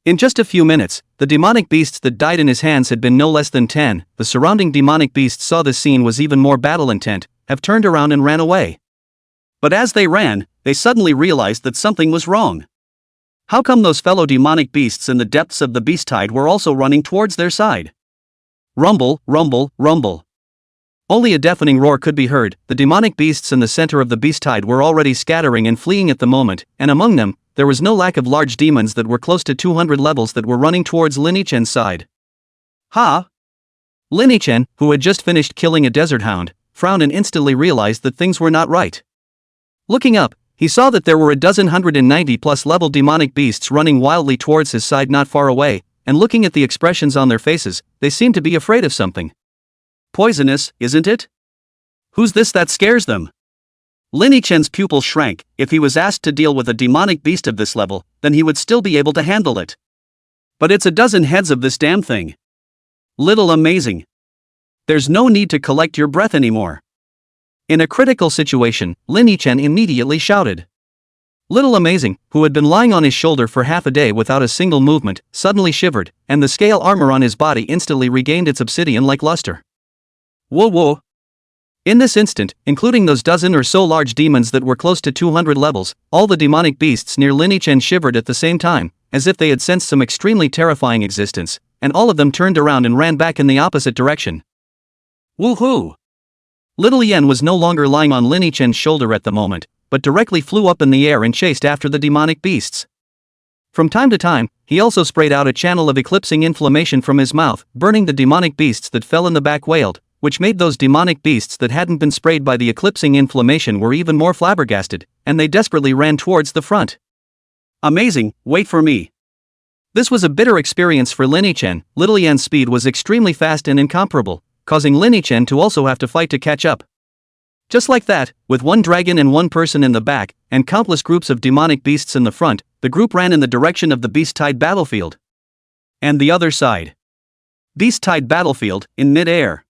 In just a few minutes, the demonic beasts that died in his hands had been no less than 10. The surrounding demonic beasts saw this scene was even more battle intent, have turned around and ran away. But as they ran, they suddenly realized that something was wrong. How come those fellow demonic beasts in the depths of the beast tide were also running towards their side? Rumble, rumble, rumble. Only a deafening roar could be heard. The demonic beasts in the center of the beast tide were already scattering and fleeing at the moment, and among them, there was no lack of large demons that were close to 200 levels that were running towards Lin Yichen's side. Ha! Lin Yichen, who had just finished killing a desert hound, frowned and instantly realized that things were not right. Looking up, he saw that there were a dozen 190+ level demonic beasts running wildly towards his side not far away, and looking at the expressions on their faces, they seemed to be afraid of something. Poisonous, isn't it? Who's this that scares them? Lin Yichen's pupil shrank. If he was asked to deal with a demonic beast of this level, then he would still be able to handle it. But it's a dozen heads of this damn thing. Little amazing. There's no need to collect your breath anymore. In a critical situation, Lin Yichen immediately shouted. Little Amazing, who had been lying on his shoulder for half a day without a single movement, suddenly shivered, and the scale armor on his body instantly regained its obsidian-like luster. Whoa whoa. In this instant, including those dozen or so large demons that were close to 200 levels, all the demonic beasts near Lin Yichen shivered at the same time, as if they had sensed some extremely terrifying existence, and all of them turned around and ran back in the opposite direction. Woohoo! Little Yen was no longer lying on Lin Yichen's shoulder at the moment, but directly flew up in the air and chased after the demonic beasts. From time to time, he also sprayed out a channel of eclipsing inflammation from his mouth, burning the demonic beasts that fell in the back wailed, which made those demonic beasts that hadn't been sprayed by the eclipsing inflammation were even more flabbergasted, and they desperately ran towards the front. Amazing, wait for me. This was a bitter experience for Lin Yichen. Little Yan's speed was extremely fast and incomparable, causing Lin Yichen to also have to fight to catch up. Just like that, with one dragon and one person in the back, and countless groups of demonic beasts in the front, the group ran in the direction of the beast tide battlefield. And the other side. Beast tide battlefield, in mid-air.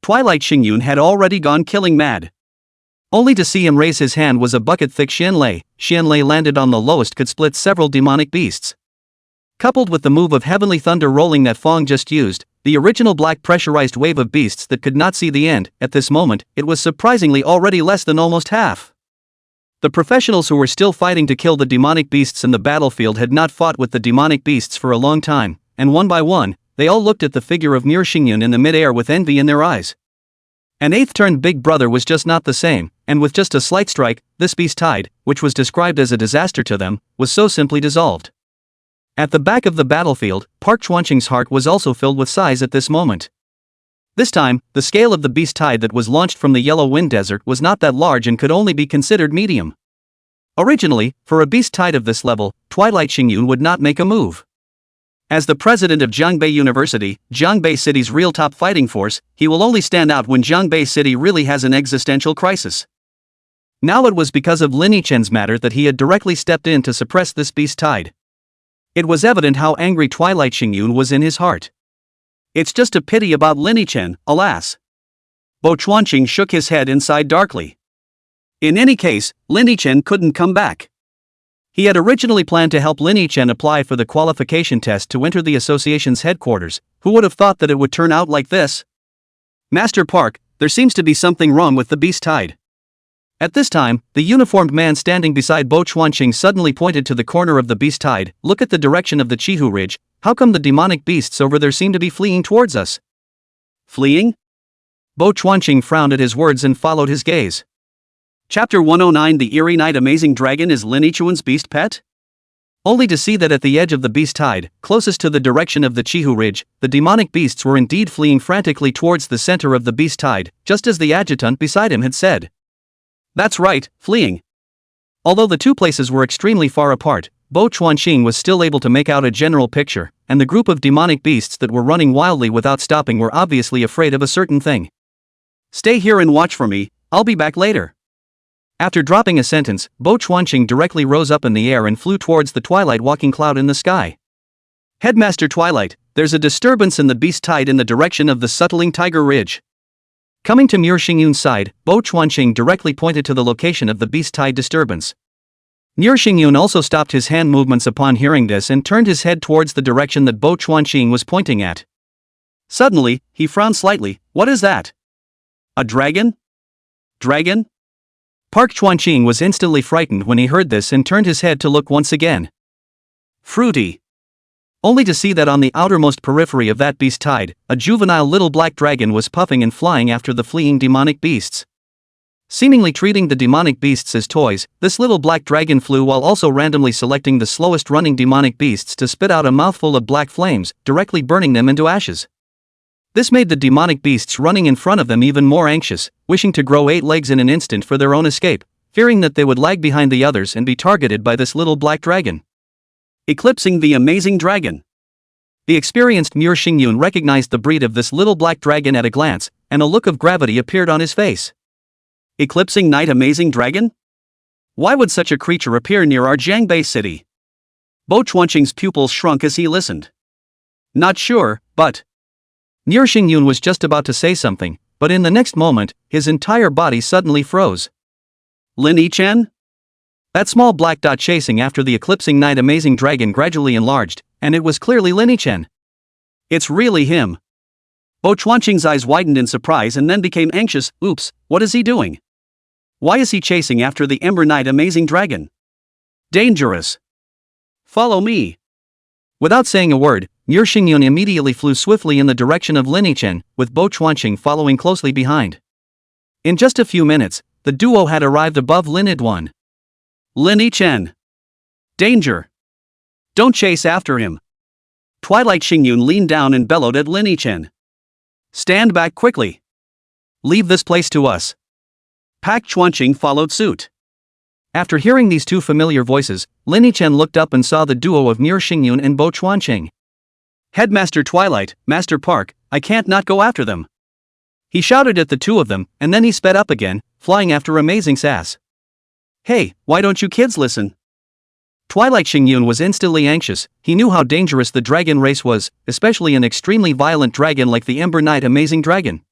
Twilight Xingyun had already gone killing mad. Only to see him raise his hand was a bucket-thick Xianlei. Xianlei landed on the lowest could split several demonic beasts. Coupled with the move of heavenly thunder rolling that Fong just used, the original black pressurized wave of beasts that could not see the end, at this moment, it was surprisingly already less than almost half. The professionals who were still fighting to kill the demonic beasts in the battlefield had not fought with the demonic beasts for a long time, and one by one, they all looked at the figure of Mir Xingyun in the mid-air with envy in their eyes. An eighth-turned big brother was just not the same, and with just a slight strike, this beast tide, which was described as a disaster to them, was so simply dissolved. At the back of the battlefield, Park Chuanqing's heart was also filled with sighs at this moment. This time, the scale of the beast tide that was launched from the Yellow Wind Desert was not that large and could only be considered medium. Originally, for a beast tide of this level, Twilight Xingyun would not make a move. As the president of Jiangbei University, Jiangbei City's real top fighting force, he will only stand out when Jiangbei City really has an existential crisis. Now it was because of Lin Yichen's matter that he had directly stepped in to suppress this beast tide. It was evident how angry Twilight Xingyun was in his heart. It's just a pity about Lin-Chen, alas. Bo Chuanqing shook his head and sighed darkly. In any case, Lin-Chen couldn't come back. He had originally planned to help Lin-Chen apply for the qualification test to enter the association's headquarters. Who would have thought that it would turn out like this? Master Park, there seems to be something wrong with the beast tide. At this time, the uniformed man standing beside Bo Chuanqing suddenly pointed to the corner of the beast tide. Look at the direction of the Chihu Ridge. How come the demonic beasts over there seem to be fleeing towards us? Fleeing? Bo Chuanqing frowned at his words and followed his gaze. Chapter 109 The Eerie Night Amazing Dragon is Lin-Chuan's beast pet? Only to see that at the edge of the beast tide, closest to the direction of the Chihu Ridge, the demonic beasts were indeed fleeing frantically towards the center of the beast tide, just as the adjutant beside him had said. That's right, fleeing. Although the two places were extremely far apart, Bo Chuanqing was still able to make out a general picture, and the group of demonic beasts that were running wildly without stopping were obviously afraid of a certain thing. Stay here and watch for me, I'll be back later. After dropping a sentence, Bo Chuanqing directly rose up in the air and flew towards the twilight walking cloud in the sky. Headmaster Twilight, there's a disturbance in the beast tide in the direction of the Suttling Tiger Ridge. Coming to Muir Xingyun's side, Bo Chuanqing directly pointed to the location of the beast tide disturbance. Muir Xingyun also stopped his hand movements upon hearing this and turned his head towards the direction that Bo Chuanqing was pointing at. Suddenly, he frowned slightly. What is that? A dragon? Dragon? Park Chuanqing was instantly frightened when he heard this and turned his head to look once again. Fruity. Only to see that on the outermost periphery of that beast tide, a juvenile little black dragon was puffing and flying after the fleeing demonic beasts. Seemingly treating the demonic beasts as toys, this little black dragon flew while also randomly selecting the slowest running demonic beasts to spit out a mouthful of black flames, directly burning them into ashes. This made the demonic beasts running in front of them even more anxious, wishing to grow 8 legs in an instant for their own escape, fearing that they would lag behind the others and be targeted by this little black dragon. Eclipsing the amazing dragon. The experienced Muir Xingyun recognized the breed of this little black dragon at a glance, and a look of gravity appeared on his face. Eclipsing Night Amazing Dragon? Why would such a creature appear near our Jiangbei city? Bo Chuanqing's pupils shrunk as he listened. Not sure, but... Muir Xingyun was just about to say something, but in the next moment, his entire body suddenly froze. Lin-Chen? That small black dot chasing after the eclipsing night amazing dragon gradually enlarged, and it was clearly Lin-Chen. It's really him. Bo Chuanqing's eyes widened in surprise and then became anxious. Oops, what is he doing? Why is he chasing after the Ember Night amazing dragon? Dangerous. Follow me. Without saying a word, Muir Xingyun immediately flew swiftly in the direction of Lin-Chen, with Bo Chuanqing following closely behind. In just a few minutes, the duo had arrived above Lin-Chen. Lin-Chen! Danger! Don't chase after him! Twilight Xingyun leaned down and bellowed at Lin-Chen. Stand back quickly! Leave this place to us! Pak Chuanqing followed suit. After hearing these two familiar voices, Lin-Chen looked up and saw the duo of Muir Xingyun and Bo Chuanqing. Headmaster Twilight, Master Park, I can't not go after them. He shouted at the two of them, and then he sped up again, flying after Amazing Sass. Hey, why don't you kids listen? Twilight Xingyun was instantly anxious. He knew how dangerous the dragon race was, especially an extremely violent dragon like the Ember Night Amazing Dragon.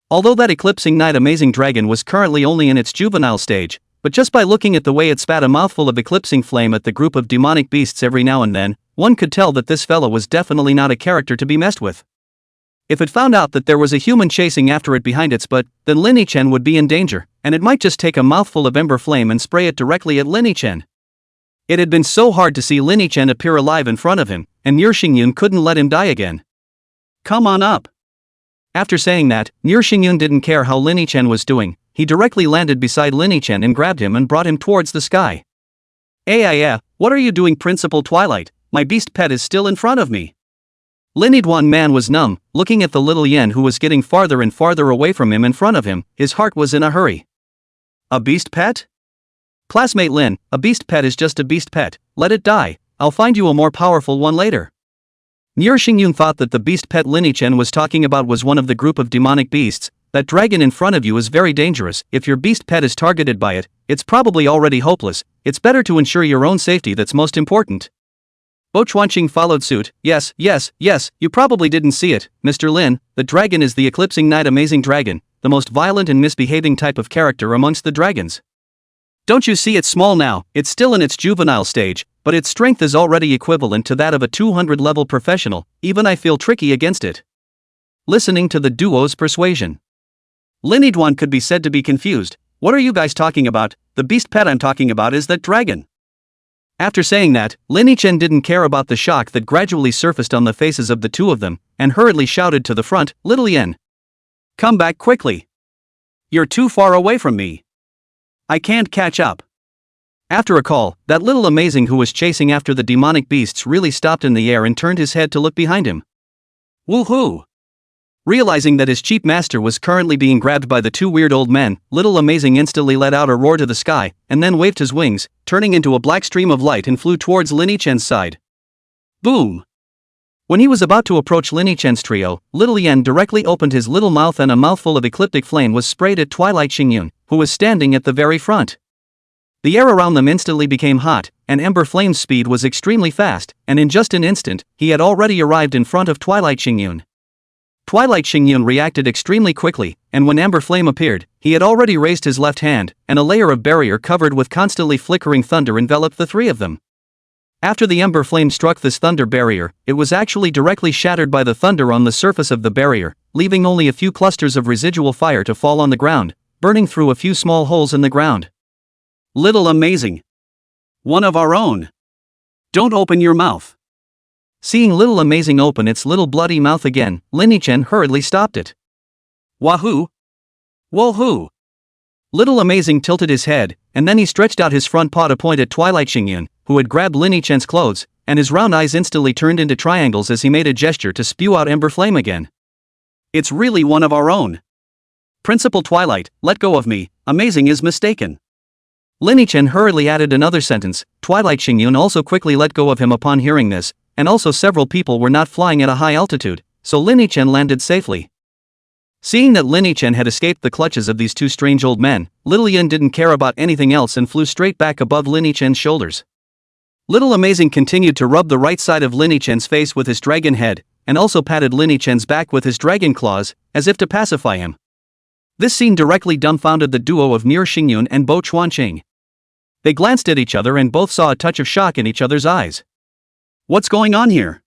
Although that Eclipsing Night Amazing Dragon was currently only in its juvenile stage, but just by looking at the way it spat a mouthful of eclipsing flame at the group of demonic beasts every now and then, one could tell that this fellow was definitely not a character to be messed with. If it found out that there was a human chasing after it behind its butt, then Lin-Chen would be in danger, and it might just take a mouthful of ember flame and spray it directly at Lin-Chen. It had been so hard to see Lin-Chen appear alive in front of him, and Muir Xingyun couldn't let him die again. Come on up. After saying that, Muir Xingyun didn't care how Lin-Chen was doing. He directly landed beside Lin-Chen and grabbed him and brought him towards the sky. What are you doing, Principal Twilight? My beast pet is still in front of me. Lin-Chen man was numb, looking at the little yen who was getting farther and farther away from him in front of him. His heart was in a hurry. A beast pet? Classmate Lin, a beast pet is just a beast pet. Let it die. I'll find you a more powerful one later. Muir Xingyun thought that the beast pet Lin-Chen was talking about was one of the group of demonic beasts. That dragon in front of you is very dangerous. If your beast pet is targeted by it, it's probably already hopeless. It's better to ensure your own safety, that's most important. Bo Chuanqing followed suit. Yes, you probably didn't see it, Mr. Lin. The dragon is the Eclipsing Night Amazing Dragon, the most violent and misbehaving type of character amongst the dragons. Don't you see it's small now? It's still in its juvenile stage, but its strength is already equivalent to that of a 200-level professional. Even I feel tricky against it. Listening to the duo's persuasion, Lin Yizhuan could be said to be confused. What are you guys talking about? The beast pet I'm talking about is that dragon. After saying that, Lin Yichen didn't care about the shock that gradually surfaced on the faces of the two of them, and hurriedly shouted to the front, Little Yen, come back quickly. You're too far away from me. I can't catch up. After a call, that little amazing who was chasing after the demonic beasts really stopped in the air and turned his head to look behind him. Woohoo! Realizing that his cheap master was currently being grabbed by the two weird old men, Little Amazing instantly let out a roar to the sky, and then waved his wings, turning into a black stream of light and flew towards Lin Yichen's side. Boom! When he was about to approach Lin Yichen's trio, Little Yen directly opened his little mouth and a mouthful of ecliptic flame was sprayed at Twilight Xingyun, who was standing at the very front. The air around them instantly became hot, and Ember Flame's speed was extremely fast, and in just an instant, he had already arrived in front of Twilight Xingyun. Twilight Xingyun reacted extremely quickly, and when Ember Flame appeared, he had already raised his left hand, and a layer of barrier covered with constantly flickering thunder enveloped the three of them. After the Ember Flame struck this thunder barrier, it was actually directly shattered by the thunder on the surface of the barrier, leaving only a few clusters of residual fire to fall on the ground, burning through a few small holes in the ground. Little Amazing. One of our own. Don't open your mouth. Seeing Little Amazing open its little bloody mouth again, Lin Yichen hurriedly stopped it. Wahoo! Woohoo! Little Amazing tilted his head, and then he stretched out his front paw to point at Twilight Xingyun, who had grabbed Lin Yichen's clothes, and his round eyes instantly turned into triangles as he made a gesture to spew out Ember Flame again. It's really one of our own. Principal Twilight, let go of me, Amazing is mistaken. Lin Yichen hurriedly added another sentence. Twilight Xingyun also quickly let go of him upon hearing this, and also several people were not flying at a high altitude, so Lin Yichen landed safely. Seeing that Lin Yichen had escaped the clutches of these two strange old men, Little Yen didn't care about anything else and flew straight back above Lin Yichen's shoulders. Little Amazing continued to rub the right side of Lin Yichen's face with his dragon head, and also patted Lin Yichen's back with his dragon claws, as if to pacify him. This scene directly dumbfounded the duo of Nier Xingyun and Bo Chuanqing. They glanced at each other and both saw a touch of shock in each other's eyes. What's going on here?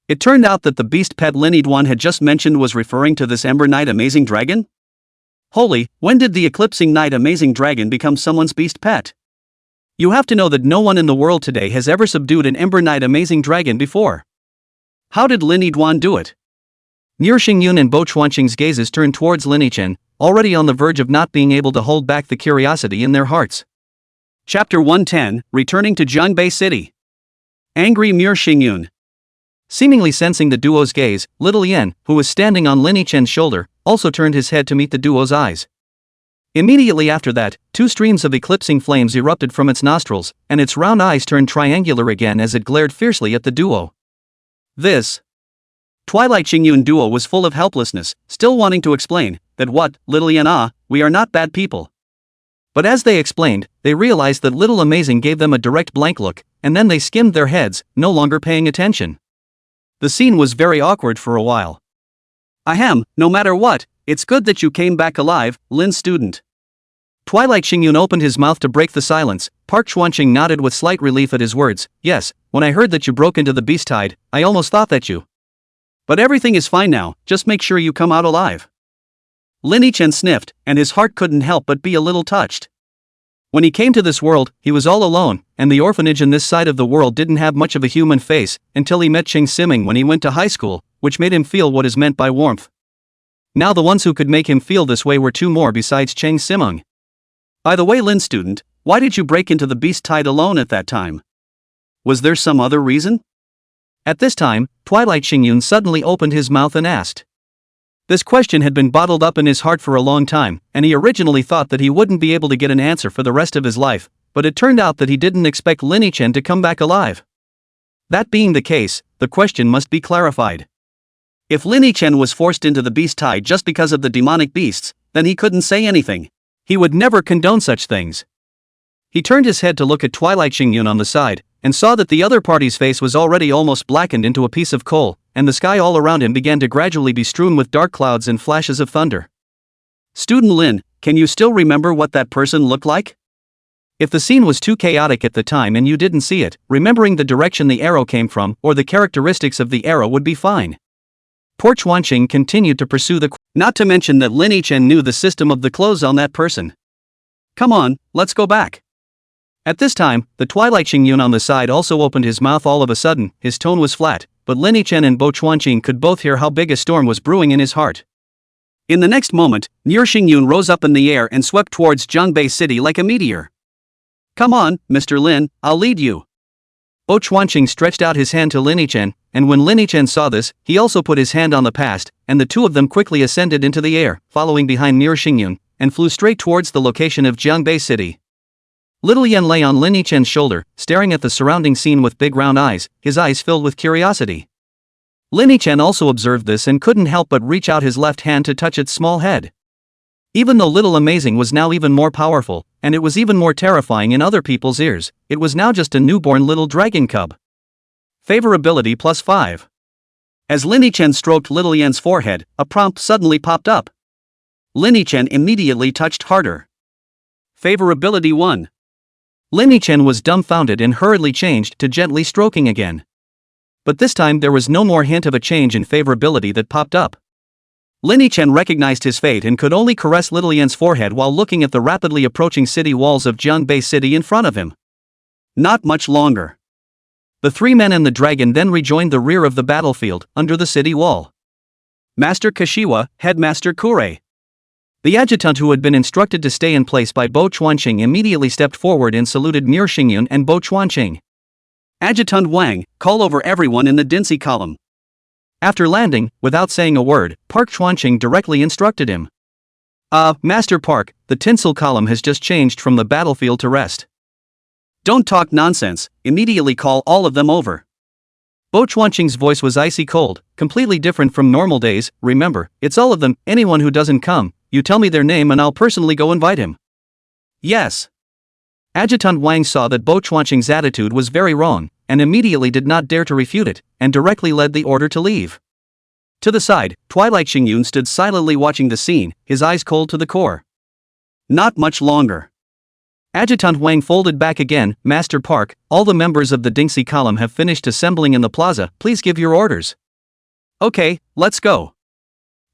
It turned out that the beast pet Lin Yizhuan had just mentioned was referring to this Ember Knight Amazing Dragon? Holy, when did the Eclipsing Knight Amazing Dragon become someone's beast pet? You have to know that no one in the world today has ever subdued an Ember Knight Amazing Dragon before. How did Lin Yizhuan do it? Nier Xingyun and Bo Chuanqing's gazes turned towards Lin Yichen, already on the verge of not being able to hold back the curiosity in their hearts. Chapter 110, Returning to Jiangbei City. Angry Nier Xingyun. Seemingly sensing the duo's gaze, Little Yen, who was standing on Lin Yichen's shoulder, also turned his head to meet the duo's eyes. Immediately after that, two streams of eclipsing flames erupted from its nostrils, and its round eyes turned triangular again as it glared fiercely at the duo. This Twilight Xingyun duo was full of helplessness, still wanting to explain that what, Little Yen, we are not bad people. But as they explained, they realized that Little Amazing gave them a direct blank look, and then they skimmed their heads, no longer paying attention. The scene was very awkward for a while. Ahem, no matter what, it's good that you came back alive, Lin student. Twilight Xingyun opened his mouth to break the silence. Park Chuanqing nodded with slight relief at his words. Yes, when I heard that you broke into the beast tide, I almost thought that you. But everything is fine now, just make sure you come out alive. Lin Yichen sniffed, and his heart couldn't help but be a little touched. When he came to this world, he was all alone, and the orphanage in this side of the world didn't have much of a human face, until he met Cheng Siming when he went to high school, which made him feel what is meant by warmth. Now the ones who could make him feel this way were two more besides Cheng Siming. By the way, Lin student, why did you break into the beast tide alone at that time? Was there some other reason? At this time, Twilight Xingyun suddenly opened his mouth and asked. This question had been bottled up in his heart for a long time, and he originally thought that he wouldn't be able to get an answer for the rest of his life, but it turned out that he didn't expect Lin Yichen to come back alive. That being the case, the question must be clarified. If Lin Yichen was forced into the beast tide just because of the demonic beasts, then he couldn't say anything. He would never condone such things. He turned his head to look at Twilight Xingyun on the side, and saw that the other party's face was already almost blackened into a piece of coal, and the sky all around him began to gradually be strewn with dark clouds and flashes of thunder. Student Lin, can you still remember what that person looked like? If the scene was too chaotic at the time and you didn't see it, remembering the direction the arrow came from or the characteristics of the arrow would be fine. Poor Chuanqing continued to pursue the not to mention that Lin Yichen knew the system of the clothes on that person. Come on, let's go back. At this time, the Twilight Xingyun on the side also opened his mouth all of a sudden. His tone was flat, but Lin Yichen and Bo Chuanqing could both hear how big a storm was brewing in his heart. In the next moment, Nier Xingyun rose up in the air and swept towards Zhangbei City like a meteor. Come on, Mr. Lin, I'll lead you. Bo Chuanqing stretched out his hand to Lin Yichen, and when Lin Yichen saw this, he also put his hand on the past, and the two of them quickly ascended into the air, following behind Nier Xingyun, and flew straight towards the location of Zhangbei City. Little Yen lay on Lin Yichen's shoulder, staring at the surrounding scene with big round eyes, his eyes filled with curiosity. Lin Yichen also observed this and couldn't help but reach out his left hand to touch its small head. Even though Little Amazing was now even more powerful, and it was even more terrifying in other people's ears, it was now just a newborn little dragon cub. Favorability +5. As Lin Yichen stroked Little Yen's forehead, a prompt suddenly popped up. Lin Yichen immediately touched harder. Favorability 1. Lin Yichen was dumbfounded and hurriedly changed to gently stroking again. But this time there was no more hint of a change in favorability that popped up. Lin Yichen recognized his fate and could only caress Little Yen's forehead while looking at the rapidly approaching city walls of Zhangbei City in front of him. Not much longer. The three men and the dragon then rejoined the rear of the battlefield, under the city wall. Master Kashiwa, Headmaster Kure. The adjutant who had been instructed to stay in place by Bo Chuanqing immediately stepped forward and saluted Nier Xingyun and Bo Chuanqing. Adjutant Wang, call over everyone in the Dinsi column. After landing, without saying a word, Park Chuanqing directly instructed him. Master Park, the tinsel column has just changed from the battlefield to rest. Don't talk nonsense, immediately call all of them over. Bo Chuanqing's voice was icy cold, completely different from normal days. Remember, it's all of them. Anyone who doesn't come, you tell me their name and I'll personally go invite him. Yes. Adjutant Wang saw that Bo Chuanqing's attitude was very wrong, and immediately did not dare to refute it, and directly led the order to leave. To the side, Twilight Xingyun stood silently watching the scene, his eyes cold to the core. Not much longer. Adjutant Wang folded back again. Master Park, all the members of the Dingxi column have finished assembling in the plaza, please give your orders. Okay, let's go.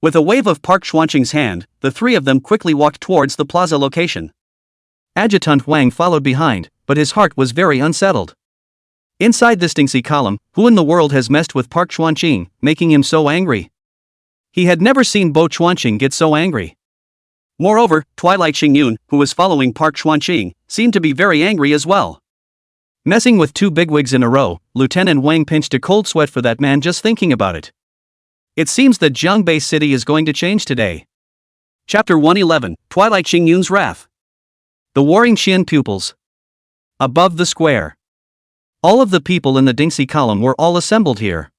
With a wave of Park Chuanqing's hand, the three of them quickly walked towards the plaza location. Adjutant Wang followed behind, but his heart was very unsettled. Inside this Dingxi column, who in the world has messed with Park Chuanqing, making him so angry? He had never seen Bo Chuanqing get so angry. Moreover, Twilight Xingyun, who was following Park Chuanqing, seemed to be very angry as well. Messing with two bigwigs in a row, Lieutenant Wang pinched a cold sweat for that man just thinking about it. It seems that Zhangbei City is going to change today. Chapter 111, Twilight Xingyun's Wrath. The Warring Xian Pupils. Above the square. All of the people in the Dingxi column were all assembled here.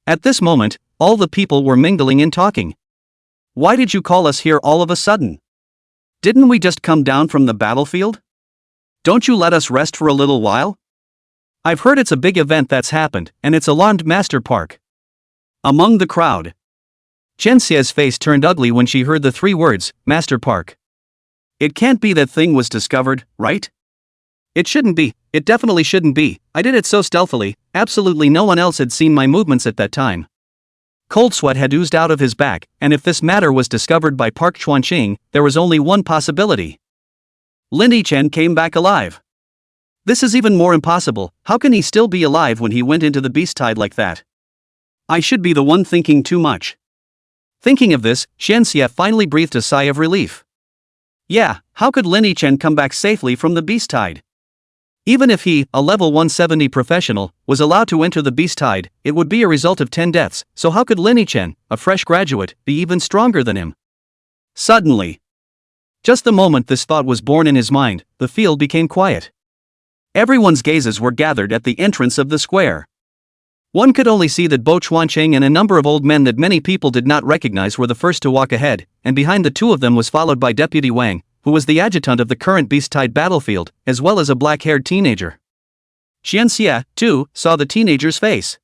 At this moment, all the people were mingling and talking. Why did you call us here all of a sudden? Didn't we just come down from the battlefield? Don't you let us rest for a little while? I've heard it's a big event that's happened, and it's alarmed Master Park. Among the crowd. Chen Xia's face turned ugly when she heard the three words, Master Park. It can't be that thing was discovered, right? It shouldn't be, it definitely shouldn't be. I did it so stealthily, absolutely no one else had seen my movements at that time. Cold sweat had oozed out of his back, and if this matter was discovered by Park Chuanqing, there was only one possibility. Lin Yichen came back alive. This is even more impossible. How can he still be alive when he went into the beast tide like that? I should be the one thinking too much. Thinking of this, Chen Xia finally breathed a sigh of relief. Yeah, how could Lin Yichen come back safely from the beast tide? Even if he, a level 170 professional, was allowed to enter the beast tide, it would be a result of 10 deaths, so how could Lin Yichen, a fresh graduate, be even stronger than him? Suddenly. Just the moment this thought was born in his mind, the field became quiet. Everyone's gazes were gathered at the entrance of the square. One could only see that Bo Chuanqing and a number of old men that many people did not recognize were the first to walk ahead, and behind the two of them was followed by Deputy Wang, who was the adjutant of the current beast tide battlefield, as well as a black-haired teenager. Xianxia, too, saw the teenager's face.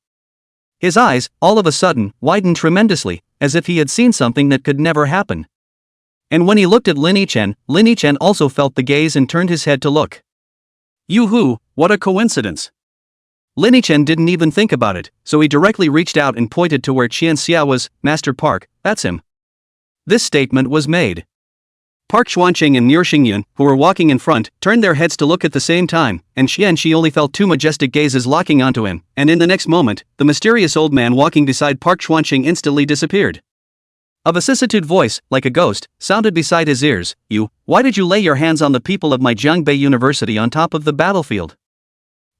His eyes, all of a sudden, widened tremendously, as if he had seen something that could never happen. And when he looked at Lin Yichen also felt the gaze and turned his head to look. Yoo-hoo, what a coincidence. Lin Yichen didn't even think about it, so he directly reached out and pointed to where Xianxia was. Master Park, that's him. This statement was made. Park Xuanqing and Nier Xingyun, who were walking in front, turned their heads to look at the same time, and Xianxi only felt two majestic gazes locking onto him, and in the next moment, the mysterious old man walking beside Park Xuanqing instantly disappeared. A vicissitude voice, like a ghost, sounded beside his ears. You, why did you lay your hands on the people of my Jiangbei University on top of the battlefield?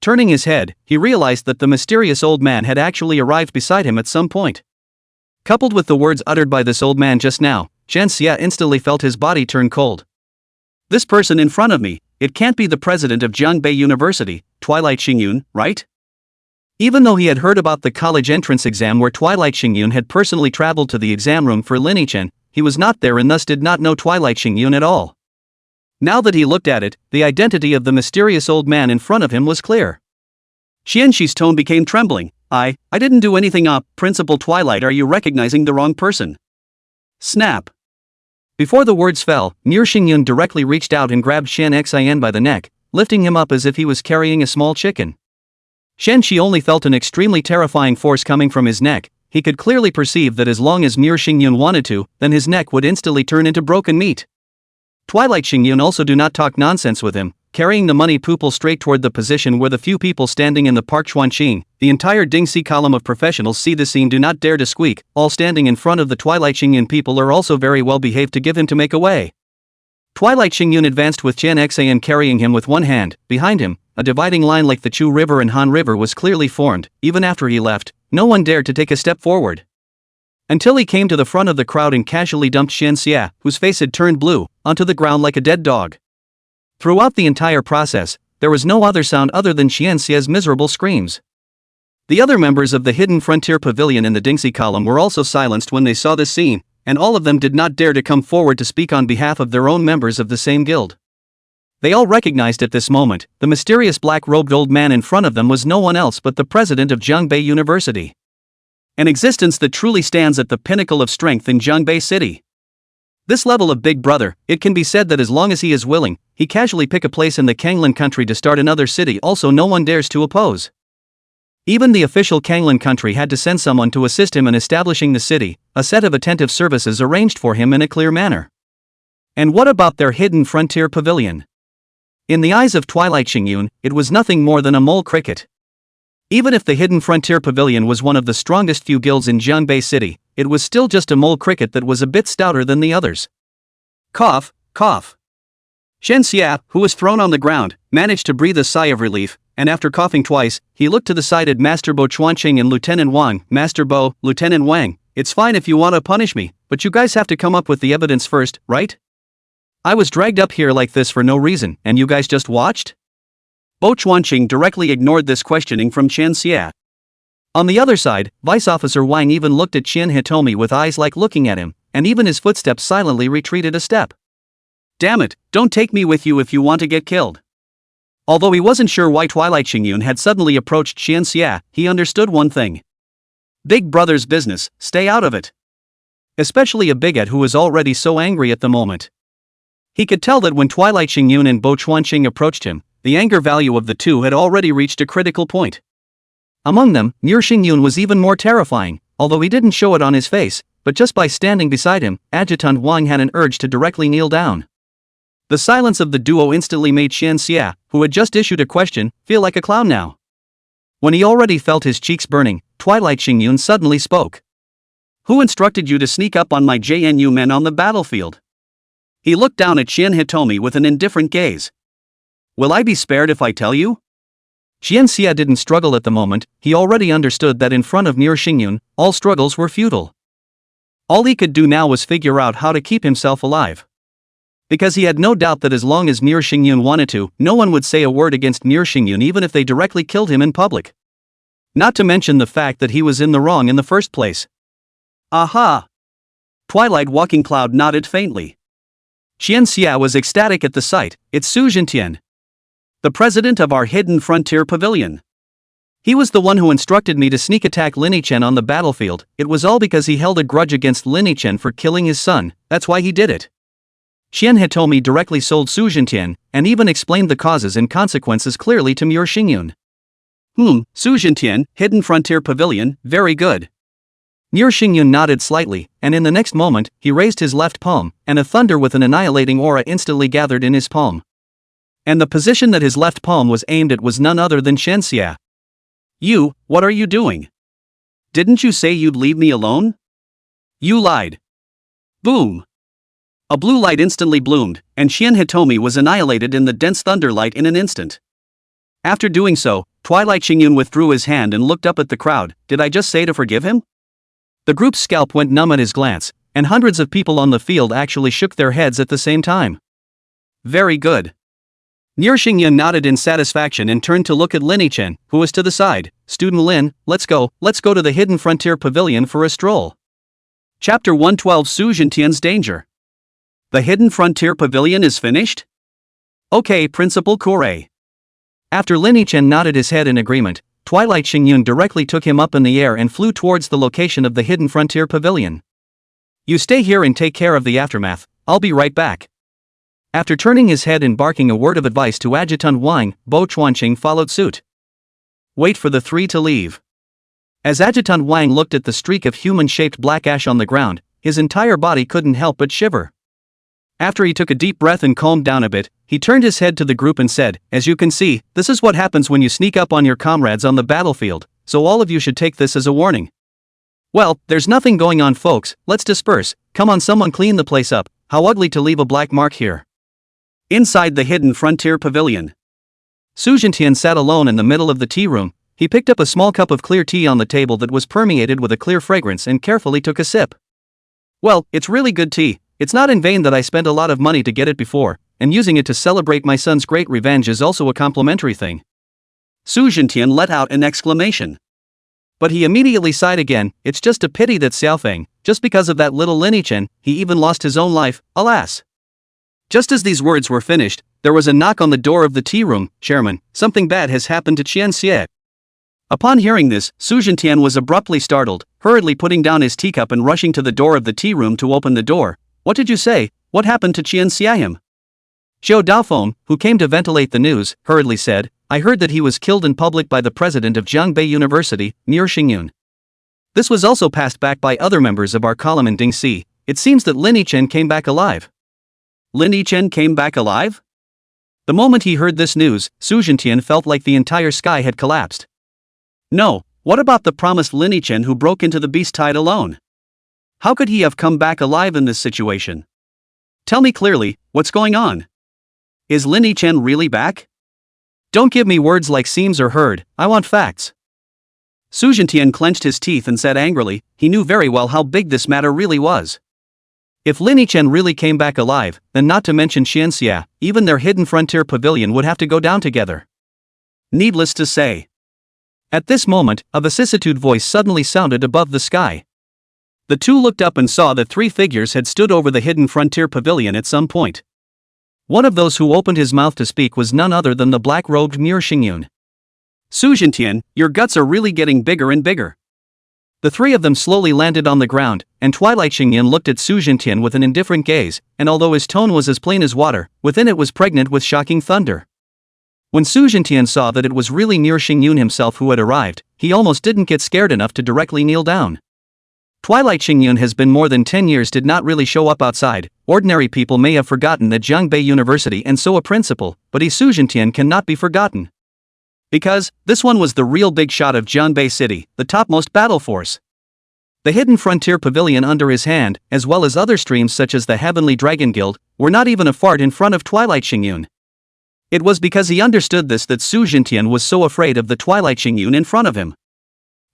Turning his head, he realized that the mysterious old man had actually arrived beside him at some point. Coupled with the words uttered by this old man just now, Xianxia instantly felt his body turn cold. This person in front of me, it can't be the president of Jiangbei University, Twilight Xingyun, right? Even though he had heard about the college entrance exam where Twilight Xingyun had personally traveled to the exam room for Lin Yichen, he was not there and thus did not know Twilight Xingyun at all. Now that he looked at it, the identity of the mysterious old man in front of him was clear. Xianxi's tone became trembling. I didn't do anything. Principal Twilight, are you recognizing the wrong person? Snap. Before the words fell, Nier Xingyun directly reached out and grabbed Shan Xian by the neck, lifting him up as if he was carrying a small chicken. Xianxi only felt an extremely terrifying force coming from his neck. He could clearly perceive that as long as Nier Xingyun wanted to, then his neck would instantly turn into broken meat. Twilight Xingyun also do not talk nonsense with him, carrying the money pupil straight toward the position where the few people standing in the Park Xuanqing, the entire Dingxi column of professionals see the scene do not dare to squeak. All standing in front of the Twilight Xingyun people are also very well behaved to give him to make away. Twilight Xingyun advanced with Qian Xian carrying him with one hand. Behind him, a dividing line like the Chu River and Han River was clearly formed. Even after he left, no one dared to take a step forward. Until he came to the front of the crowd and casually dumped Xianxia, whose face had turned blue, onto the ground like a dead dog. Throughout the entire process, there was no other sound other than Xianxia's miserable screams. The other members of the Hidden Frontier Pavilion in the Dingxi column were also silenced when they saw this scene, and all of them did not dare to come forward to speak on behalf of their own members of the same guild. They all recognized at this moment, the mysterious black-robed old man in front of them was no one else but the president of Jiangbei University. An existence that truly stands at the pinnacle of strength in Jiangbei City. This level of big brother, it can be said that as long as he is willing, he casually pick a place in the Kanglin country to start another city. Also no one dares to oppose. Even the official Kanglin country had to send someone to assist him in establishing the city, a set of attentive services arranged for him in a clear manner. And what about their Hidden Frontier Pavilion? In the eyes of Twilight Xingyun, it was nothing more than a mole cricket. Even if the Hidden Frontier Pavilion was one of the strongest few guilds in Jiangbei City, it was still just a mole cricket that was a bit stouter than the others. Cough, cough. Xianxia, who was thrown on the ground, managed to breathe a sigh of relief, and after coughing twice, he looked to the side at Master Bo Chuanqing and Lieutenant Wang. Master Bo, Lieutenant Wang, it's fine if you want to punish me, but you guys have to come up with the evidence first, right? I was dragged up here like this for no reason, and you guys just watched? Bo Chuanqing directly ignored this questioning from Xianxia. On the other side, Vice Officer Wang even looked at Qian Hitomi with eyes like looking at him, and even his footsteps silently retreated a step. Damn it, don't take me with you if you want to get killed. Although he wasn't sure why Twilight Xingyun had suddenly approached Xianxia, he understood one thing. Big brother's business, stay out of it. Especially a bigot who was already so angry at the moment. He could tell that when Twilight Xingyun and Bo Chuanqing approached him, the anger value of the two had already reached a critical point. Among them, Nier Xingyun was even more terrifying, although he didn't show it on his face, but just by standing beside him, Adjutant Wang had an urge to directly kneel down. The silence of the duo instantly made Xianxia, who had just issued a question, feel like a clown now. When he already felt his cheeks burning, Twilight Xingyun suddenly spoke. Who instructed you to sneak up on my JNU men on the battlefield? He looked down at Qian Hitomi with an indifferent gaze. Will I be spared if I tell you? Xianxia didn't struggle at the moment. He already understood that in front of Nier Xingyun, all struggles were futile. All he could do now was figure out how to keep himself alive. Because he had no doubt that as long as Nier Xingyun wanted to, no one would say a word against Nier Xingyun even if they directly killed him in public. Not to mention the fact that he was in the wrong in the first place. Aha! Twilight Walking Cloud nodded faintly. Xianxia was ecstatic at the sight. It's Su Jintian. The president of our Hidden Frontier Pavilion. He was the one who instructed me to sneak attack Linny Chen on the battlefield. It was all because he held a grudge against Linny Chen for killing his son, that's why he did it. Xian Hitomi directly sold Su Jintian, and even explained the causes and consequences clearly to Muir Xingyun. Su Jintian, Hidden Frontier Pavilion, very good. Muir Xingyun nodded slightly, and in the next moment, he raised his left palm, and a thunder with an annihilating aura instantly gathered in his palm. And the position that his left palm was aimed at was none other than Shen Xia. You, what are you doing? Didn't you say you'd leave me alone? You lied. Boom. A blue light instantly bloomed, and Xian Hitomi was annihilated in the dense thunderlight in an instant. After doing so, Twilight Xingyun withdrew his hand and looked up at the crowd. Did I just say to forgive him? The group's scalp went numb at his glance, and hundreds of people on the field actually shook their heads at the same time. Very good. Muir Xingyun nodded in satisfaction and turned to look at Linny Chen, who was to the side. Student Lin, let's go to the Hidden Frontier Pavilion for a stroll. Chapter 112 Su Jintian's Danger. The Hidden Frontier Pavilion is finished? Okay, Principal Kure. After Linny Chen nodded his head in agreement, Twilight Xingyun directly took him up in the air and flew towards the location of the Hidden Frontier Pavilion. You stay here and take care of the aftermath, I'll be right back. After turning his head and barking a word of advice to Adjutant Wang, Bo Chuanqing followed suit. Wait for the three to leave. As Adjutant Wang looked at the streak of human-shaped black ash on the ground, his entire body couldn't help but shiver. After he took a deep breath and calmed down a bit, he turned his head to the group and said, as you can see, this is what happens when you sneak up on your comrades on the battlefield, so all of you should take this as a warning. Well, there's nothing going on folks, let's disperse, come on someone clean the place up, how ugly to leave a black mark here. Inside the Hidden Frontier Pavilion. Su Jintian sat alone in the middle of the tea room. He picked up a small cup of clear tea on the table that was permeated with a clear fragrance and carefully took a sip. Well, it's really good tea. It's not in vain that I spent a lot of money to get it before, and using it to celebrate my son's great revenge is also a complimentary thing. Su Jintian let out an exclamation. But he immediately sighed again. It's just a pity that Xiaofeng, just because of that little Linny Chen, he even lost his own life, alas. Just as these words were finished, there was a knock on the door of the tea room. Chairman, something bad has happened to Qian Xie. Upon hearing this, Su Jintian was abruptly startled, hurriedly putting down his teacup and rushing to the door of the tea room to open the door. What did you say? What happened to Qian Xiahim? Xiao Daofeng, who came to ventilate the news, hurriedly said, I heard that he was killed in public by the president of Jiangbei University, Muir Xingyun. This was also passed back by other members of our column in Dingxi. It seems that Linny Chen came back alive. Linny Chen came back alive? The moment he heard this news, Su Jintian felt like the entire sky had collapsed. No, what about the promised Linny Chen who broke into the beast tide alone? How could he have come back alive in this situation? Tell me clearly, what's going on? Is Linny Chen really back? Don't give me words like seems or heard, I want facts. Su Jintian clenched his teeth and said angrily, he knew very well how big this matter really was. If Linny Chen really came back alive, then not to mention Xian Xia, even their Hidden Frontier Pavilion would have to go down together. Needless to say. At this moment, a vicissitude voice suddenly sounded above the sky. The two looked up and saw that three figures had stood over the Hidden Frontier Pavilion at some point. One of those who opened his mouth to speak was none other than the black-robed Muir Xingyun. Su Jintian, your guts are really getting bigger and bigger. The three of them slowly landed on the ground, and Twilight Xingyun looked at Su Jintian with an indifferent gaze, and although his tone was as plain as water, within it was pregnant with shocking thunder. When Su Jintian saw that it was really Muir Xingyun himself who had arrived, he almost didn't get scared enough to directly kneel down. Twilight Xingyun has been more than 10 years did not really show up outside. Ordinary people may have forgotten that Jiangbei University and so a principal, but Su Jintian cannot be forgotten. Because, this one was the real big shot of Jiangbei City, the topmost battle force. The Hidden Frontier Pavilion under his hand, as well as other streams such as the Heavenly Dragon Guild, were not even a fart in front of Twilight Xingyun. It was because he understood this that Su Jintian was so afraid of the Twilight Xingyun in front of him.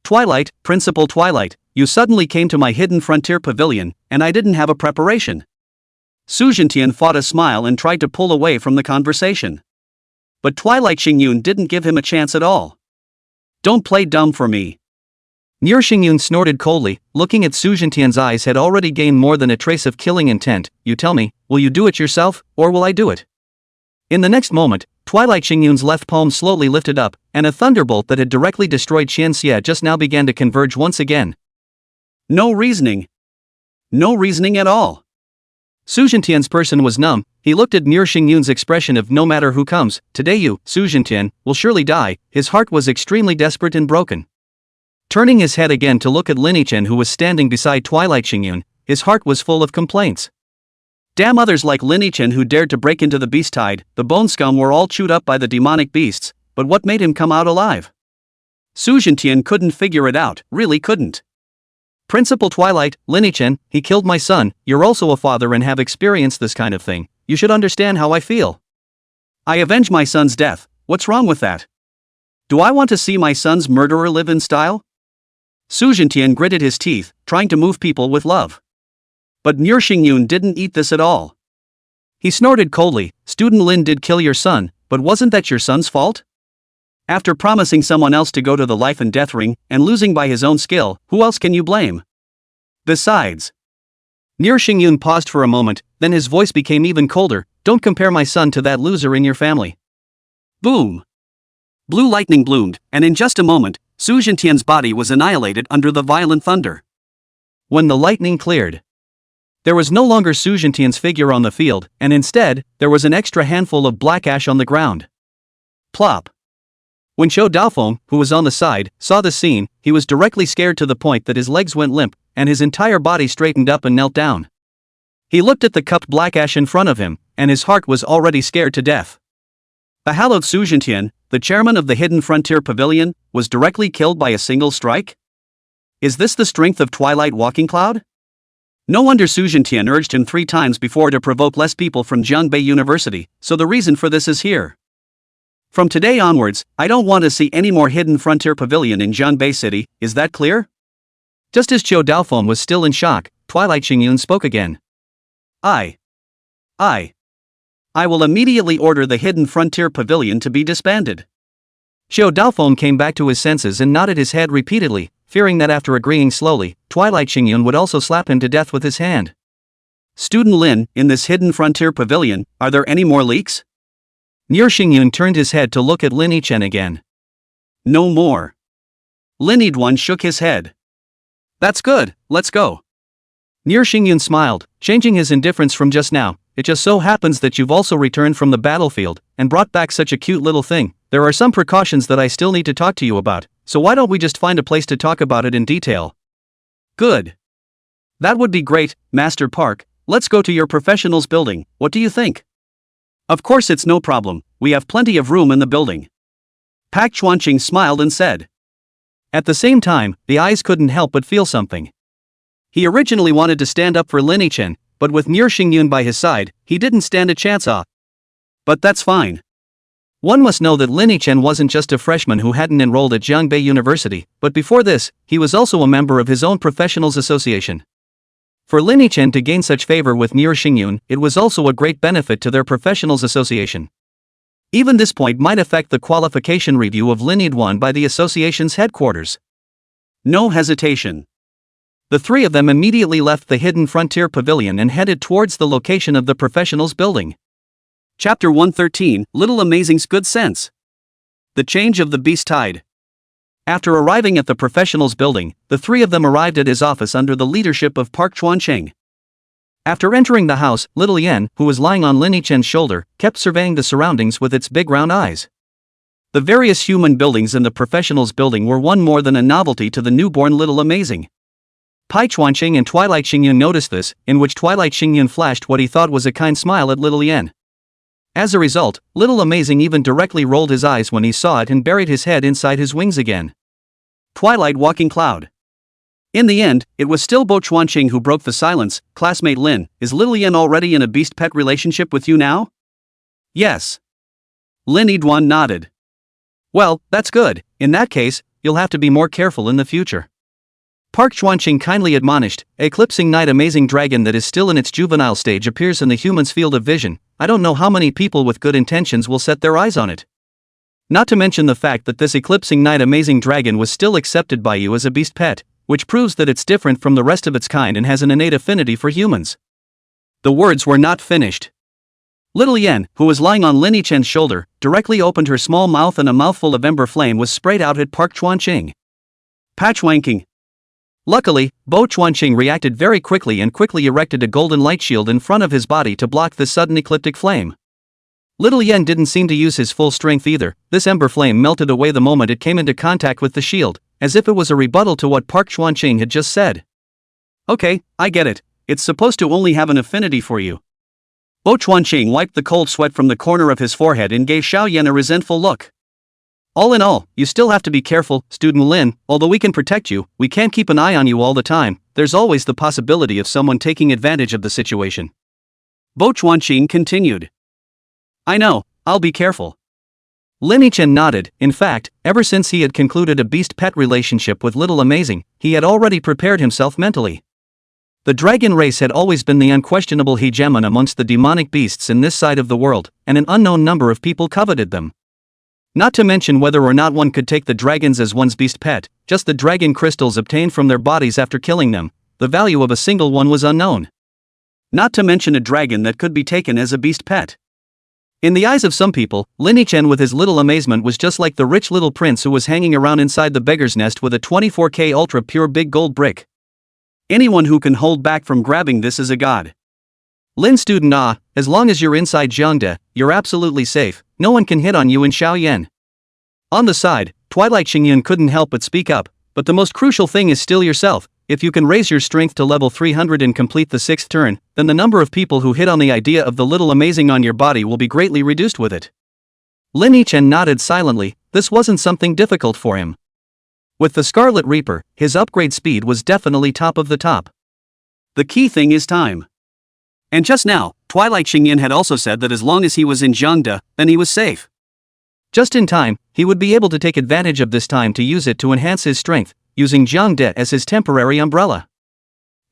Twilight, Principal Twilight, you suddenly came to my Hidden Frontier Pavilion, and I didn't have a preparation. Su Jintian fought a smile and tried to pull away from the conversation. But Twilight Xingyun didn't give him a chance at all. Don't play dumb for me. Muir Xingyun snorted coldly, looking at Su Jintian's eyes had already gained more than a trace of killing intent. You tell me, will you do it yourself, or will I do it? In the next moment, Twilight Xingyun's left palm slowly lifted up, and a thunderbolt that had directly destroyed Qian Xie just now began to converge once again. No reasoning. No reasoning at all. Su Zhentian's person was numb. He looked at Nier Xingyun's expression of no matter who comes, today you, Su Zhentian, will surely die. His heart was extremely desperate and broken. Turning his head again to look at Lin Yichen, who was standing beside Twilight Xingyun, his heart was full of complaints. Damn, others like Lin Yichen who dared to break into the beast tide, the bone scum were all chewed up by the demonic beasts, but what made him come out alive? Su Zhentian couldn't figure it out, really couldn't. Principal Twilight, Lin Yichen, he killed my son. You're also a father and have experienced this kind of thing. You should understand how I feel. I avenge my son's death. What's wrong with that? Do I want to see my son's murderer live in style? Su Zhentian gritted his teeth, trying to move people with love. But Nier Xingyun didn't eat this at all. He snorted coldly. Student Lin did kill your son, but wasn't that your son's fault? After promising someone else to go to the life and death ring, and losing by his own skill, who else can you blame? Besides. Nier Xingyun paused for a moment, then his voice became even colder. Don't compare my son to that loser in your family. Boom! Blue lightning bloomed, and in just a moment, Su Zhentian's body was annihilated under the violent thunder. When the lightning cleared, there was no longer Su Zhentian's figure on the field, and instead, there was an extra handful of black ash on the ground. Plop! When Qiu Daofeng, who was on the side, saw the scene, he was directly scared to the point that his legs went limp, and his entire body straightened up and knelt down. He looked at the cupped black ash in front of him, and his heart was already scared to death. The hallowed Su Zhentian, the chairman of the Hidden Frontier Pavilion, was directly killed by a single strike? Is this the strength of Twilight Walking Cloud? No wonder Su Zhentian urged him 3 times before to provoke less people from Jiangbei University, so the reason for this is here. From today onwards, I don't want to see any more Hidden Frontier Pavilion in Jiangbei City, is that clear? Just as Qiu Daofeng was still in shock, Twilight Xingyun spoke again. I will immediately order the Hidden Frontier Pavilion to be disbanded. Qiu Daofeng came back to his senses and nodded his head repeatedly, fearing that after agreeing slowly, Twilight Xingyun would also slap him to death with his hand. Student Lin, in this Hidden Frontier Pavilion, are there any more leaks? Nier Xingyun turned his head to look at Lin Yichen again. No more. Lin Yiduan shook his head. That's good, let's go. Nier Xingyun smiled, changing his indifference from just now. It just so happens that you've also returned from the battlefield, and brought back such a cute little thing. There are some precautions that I still need to talk to you about, so why don't we just find a place to talk about it in detail? Good. That would be great, Master Park. Let's go to your professionals building, what do you think? Of course it's no problem, we have plenty of room in the building. Pak Chuanqing smiled and said. At the same time, the eyes couldn't help but feel something. He originally wanted to stand up for Lin Yichen, but with Nier Xingyun by his side, he didn't stand a chance off. But that's fine. One must know that Lin Yichen wasn't just a freshman who hadn't enrolled at Jiangbei University, but before this, he was also a member of his own professionals association. For Lin Yichen to gain such favor with Nier Xingyun, it was also a great benefit to their professionals association. Even this point might affect the qualification review of Lin Yiduan by the association's headquarters. No hesitation. The 3 of them immediately left the Hidden Frontier Pavilion and headed towards the location of the professionals building. Chapter 113, Little Amazing's Good Sense. The Change of the Beast Tide. After arriving at the professionals building, the 3 of them arrived at his office under the leadership of Park Chuanqing. After entering the house, Little Yen, who was lying on Lin Yichen's shoulder, kept surveying the surroundings with its big round eyes. The various human buildings in the professionals building were one more than a novelty to the newborn Little Amazing. Pai Chuanqing and Twilight Xingyun noticed this, in which Twilight Xingyun flashed what he thought was a kind smile at Little Yen. As a result, Little Amazing even directly rolled his eyes when he saw it and buried his head inside his wings again. Twilight Walking Cloud. In the end, it was still Bo Chuanqing who broke the silence. Classmate Lin, is Little Yen already in a beast-pet relationship with you now? Yes. Lin Yiduan nodded. Well, that's good. In that case, you'll have to be more careful in the future. Park Chuanqing kindly admonished. Eclipsing Night Amazing Dragon that is still in its juvenile stage appears in the human's field of vision. I don't know how many people with good intentions will set their eyes on it. Not to mention the fact that this Eclipsing Night Amazing Dragon was still accepted by you as a beast pet, which proves that it's different from the rest of its kind and has an innate affinity for humans. The words were not finished. Little Yen, who was lying on Lin Yichen's shoulder, directly opened her small mouth and a mouthful of ember flame was sprayed out at Park Chuanqing. Patchwanking. Luckily, Bo Chuanqing reacted very quickly and quickly erected a golden light shield in front of his body to block the sudden ecliptic flame. Little Yen didn't seem to use his full strength either. This ember flame melted away the moment it came into contact with the shield, as if it was a rebuttal to what Park Chuanqing had just said. Okay, I get it. It's supposed to only have an affinity for you. Bo Chuanqing wiped the cold sweat from the corner of his forehead and gave Xiao Yan a resentful look. All in all, you still have to be careful, Student Lin. Although we can protect you, we can't keep an eye on you all the time. There's always the possibility of someone taking advantage of the situation. Bo Chuanqing continued. I know, I'll be careful. Lin Yichen nodded. In fact, ever since he had concluded a beast-pet relationship with Little Amazing, he had already prepared himself mentally. The dragon race had always been the unquestionable hegemon amongst the demonic beasts in this side of the world, and an unknown number of people coveted them. Not to mention whether or not one could take the dragons as one's beast pet, just the dragon crystals obtained from their bodies after killing them, the value of a single one was unknown. Not to mention a dragon that could be taken as a beast pet. In the eyes of some people, Lin Yichen with his little amazement was just like the rich little prince who was hanging around inside the beggar's nest with a 24K ultra pure big gold brick. Anyone who can hold back from grabbing this is a god. Lin Student, as long as you're inside Jiangde, you're absolutely safe, no one can hit on you in Shaoyan. On the side, Twilight Xingyun couldn't help but speak up, but the most crucial thing is still yourself. If you can raise your strength to level 300 and complete the 6th turn, then the number of people who hit on the idea of the little amazing on your body will be greatly reduced with it. Lin Yichen nodded silently. This wasn't something difficult for him. With the Scarlet Reaper, his upgrade speed was definitely top of the top. The key thing is time. And just now, Twilight Xingyun had also said that as long as he was in Jiangde, then he was safe. Just in time, he would be able to take advantage of this time to use it to enhance his strength, using Jiangde as his temporary umbrella.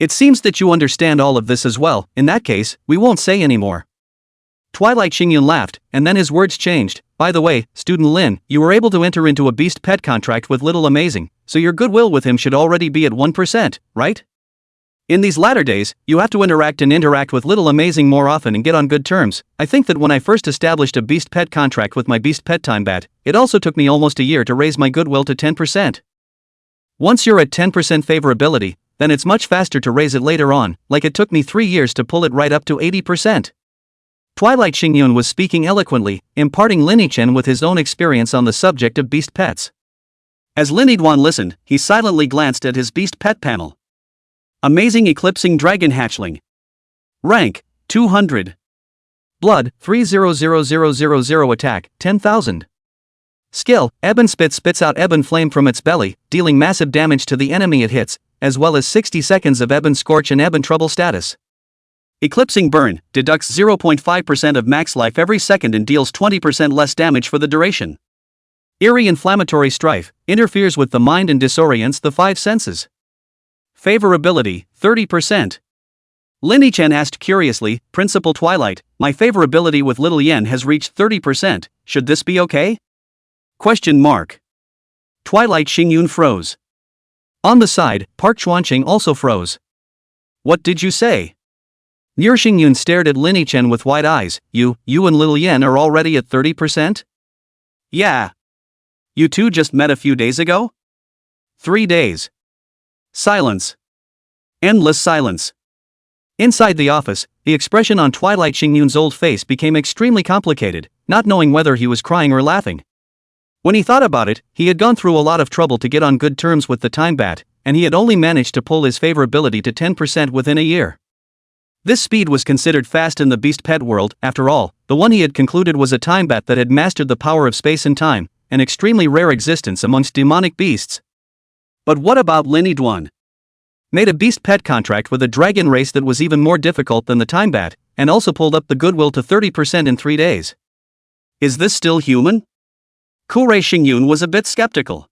It seems that you understand all of this as well. In that case, we won't say anymore. Twilight Xingyun laughed, and then his words changed. By the way, Student Lin, you were able to enter into a beast pet contract with Little Amazing, so your goodwill with him should already be at 1%, right? In these latter days, you have to interact with Little Amazing more often and get on good terms. I think that when I first established a beast pet contract with my beast pet Timebat, it also took me almost a year to raise my goodwill to 10%. Once you're at 10% favorability, then it's much faster to raise it later on, like it took me 3 years to pull it right up to 80%. Twilight Xingyun was speaking eloquently, imparting Lin Yichen with his own experience on the subject of beast pets. As Lin Yiduan listened, he silently glanced at his beast pet panel. Amazing Eclipsing Dragon Hatchling. Rank, 200. Blood, 300000 attack, 10,000. Skill, Ebon spits out Ebon flame from its belly, dealing massive damage to the enemy it hits, as well as 60 seconds of Ebon Scorch and Ebon Trouble status. Eclipsing Burn, deducts 0.5% of max life every second and deals 20% less damage for the duration. Eerie Inflammatory Strife, interferes with the mind and disorients the 5 senses. Favorability, 30%. Lin Yichen asked curiously, Principal Twilight, my favorability with Little Yen has reached 30%, should this be okay? Question mark. Twilight Xingyun froze. On the side, Park Chuanqing also froze. What did you say? Nier Xingyun stared at Lin Yichen with wide eyes. You and Little Yen are already at 30%? Yeah. You two just met a few days ago? 3 days. Silence. Endless silence. Inside the office, the expression on Twilight Xingyun's old face became extremely complicated, not knowing whether he was crying or laughing. When he thought about it, he had gone through a lot of trouble to get on good terms with the Timebat, and he had only managed to pull his favorability to 10% within a year. This speed was considered fast in the beast pet world. After all, the one he had concluded was a Timebat that had mastered the power of space and time, an extremely rare existence amongst demonic beasts. But what about Lin Yiduan? Made a beast pet contract with a dragon race that was even more difficult than the Timebat, and also pulled up the goodwill to 30% in 3 days. Is this still human? Kurei Xingyun was a bit skeptical.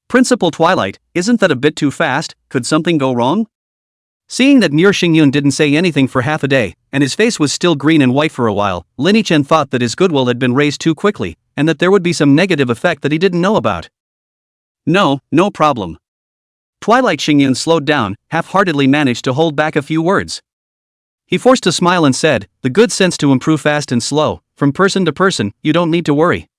Principal Twilight, isn't that a bit too fast? Could something go wrong? Seeing that Nier Xingyun didn't say anything for half a day, and his face was still green and white for a while, Lin Yichen thought that his goodwill had been raised too quickly, and that there would be some negative effect that he didn't know about. No problem. Twilight Xingyun slowed down, half-heartedly managed to hold back a few words. He forced a smile and said, "The good sense to improve fast and slow, from person to person, you don't need to worry.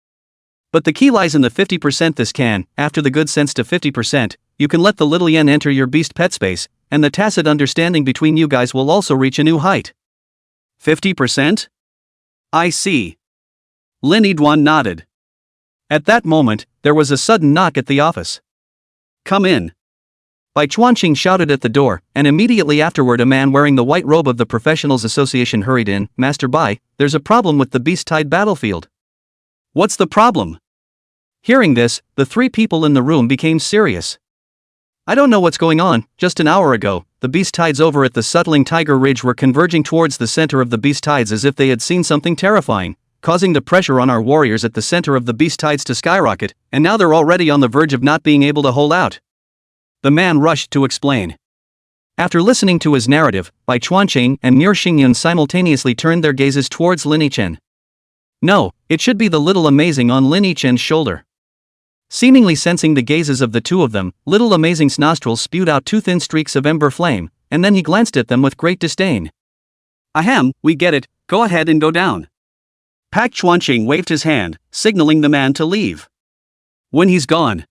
But the key lies in the 50% this can, after the good sense to 50%, you can let the little yen enter your beast pet space, and the tacit understanding between you guys will also reach a new height." 50%? I see. Lin Yidwan nodded. At that moment, there was a sudden knock at the office. "Come in." Bai Chuanqing shouted at the door, and immediately afterward a man wearing the white robe of the Professionals Association hurried in. "Master Bai, there's a problem with the beast-tide battlefield." "What's the problem?" Hearing this, the three people in the room became serious. "I don't know what's going on. Just an hour ago, the beast tides over at the Suttling Tiger Ridge were converging towards the center of the beast tides as if they had seen something terrifying, causing the pressure on our warriors at the center of the beast tides to skyrocket, and now they're already on the verge of not being able to hold out." The man rushed to explain. After listening to his narrative, Bai Chuanqing and Mir Xingyun simultaneously turned their gazes towards Lin Yichen. No, it should be the Little Amazing on Lin Yichen's shoulder. Seemingly sensing the gazes of the two of them, Little Amazing's nostrils spewed out two thin streaks of ember flame, and then he glanced at them with great disdain. "Ahem, we get it, go ahead and go down." Pak Chuanqing waved his hand, signaling the man to leave. When he's gone,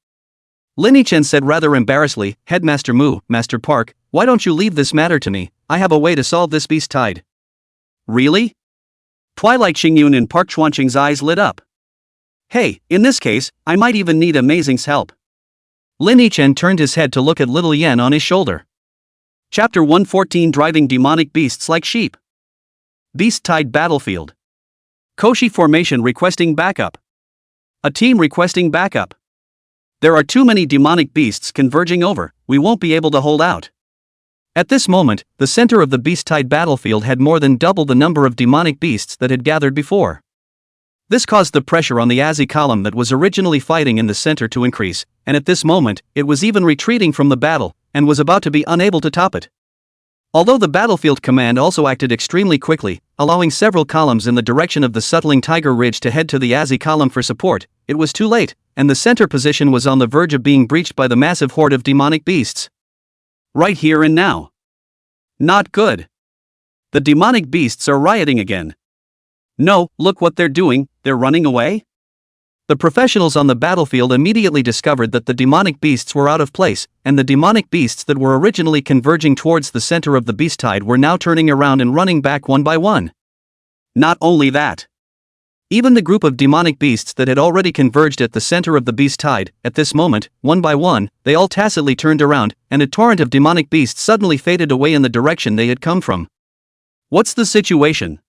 Lin Yichen said rather embarrassedly, "Headmaster Mu, Master Park, why don't you leave this matter to me? I have a way to solve this beast tide." "Really?" Twilight Xingyun and Park Chuanqing's eyes lit up. "Hey, in this case, I might even need Amazing's help." Lin Yichen turned his head to look at Little Yen on his shoulder. Chapter 114, Driving Demonic Beasts Like Sheep. Beast Tide Battlefield. Koshi Formation requesting backup. A team requesting backup. There are too many demonic beasts converging over, we won't be able to hold out. At this moment, the center of the beast tide battlefield had more than double the number of demonic beasts that had gathered before. This caused the pressure on the Azi column that was originally fighting in the center to increase, and at this moment, it was even retreating from the battle, and was about to be unable to top it. Although the battlefield command also acted extremely quickly, allowing several columns in the direction of the Suttling Tiger Ridge to head to the Azi column for support, it was too late, and the center position was on the verge of being breached by the massive horde of demonic beasts. Right here and now. Not good. The demonic beasts are rioting again. No, look what they're doing, they're running away? The professionals on the battlefield immediately discovered that the demonic beasts were out of place, and the demonic beasts that were originally converging towards the center of the beast tide were now turning around and running back one by one. Not only that. Even the group of demonic beasts that had already converged at the center of the beast tide, at this moment, one by one, they all tacitly turned around, and a torrent of demonic beasts suddenly faded away in the direction they had come from. What's the situation?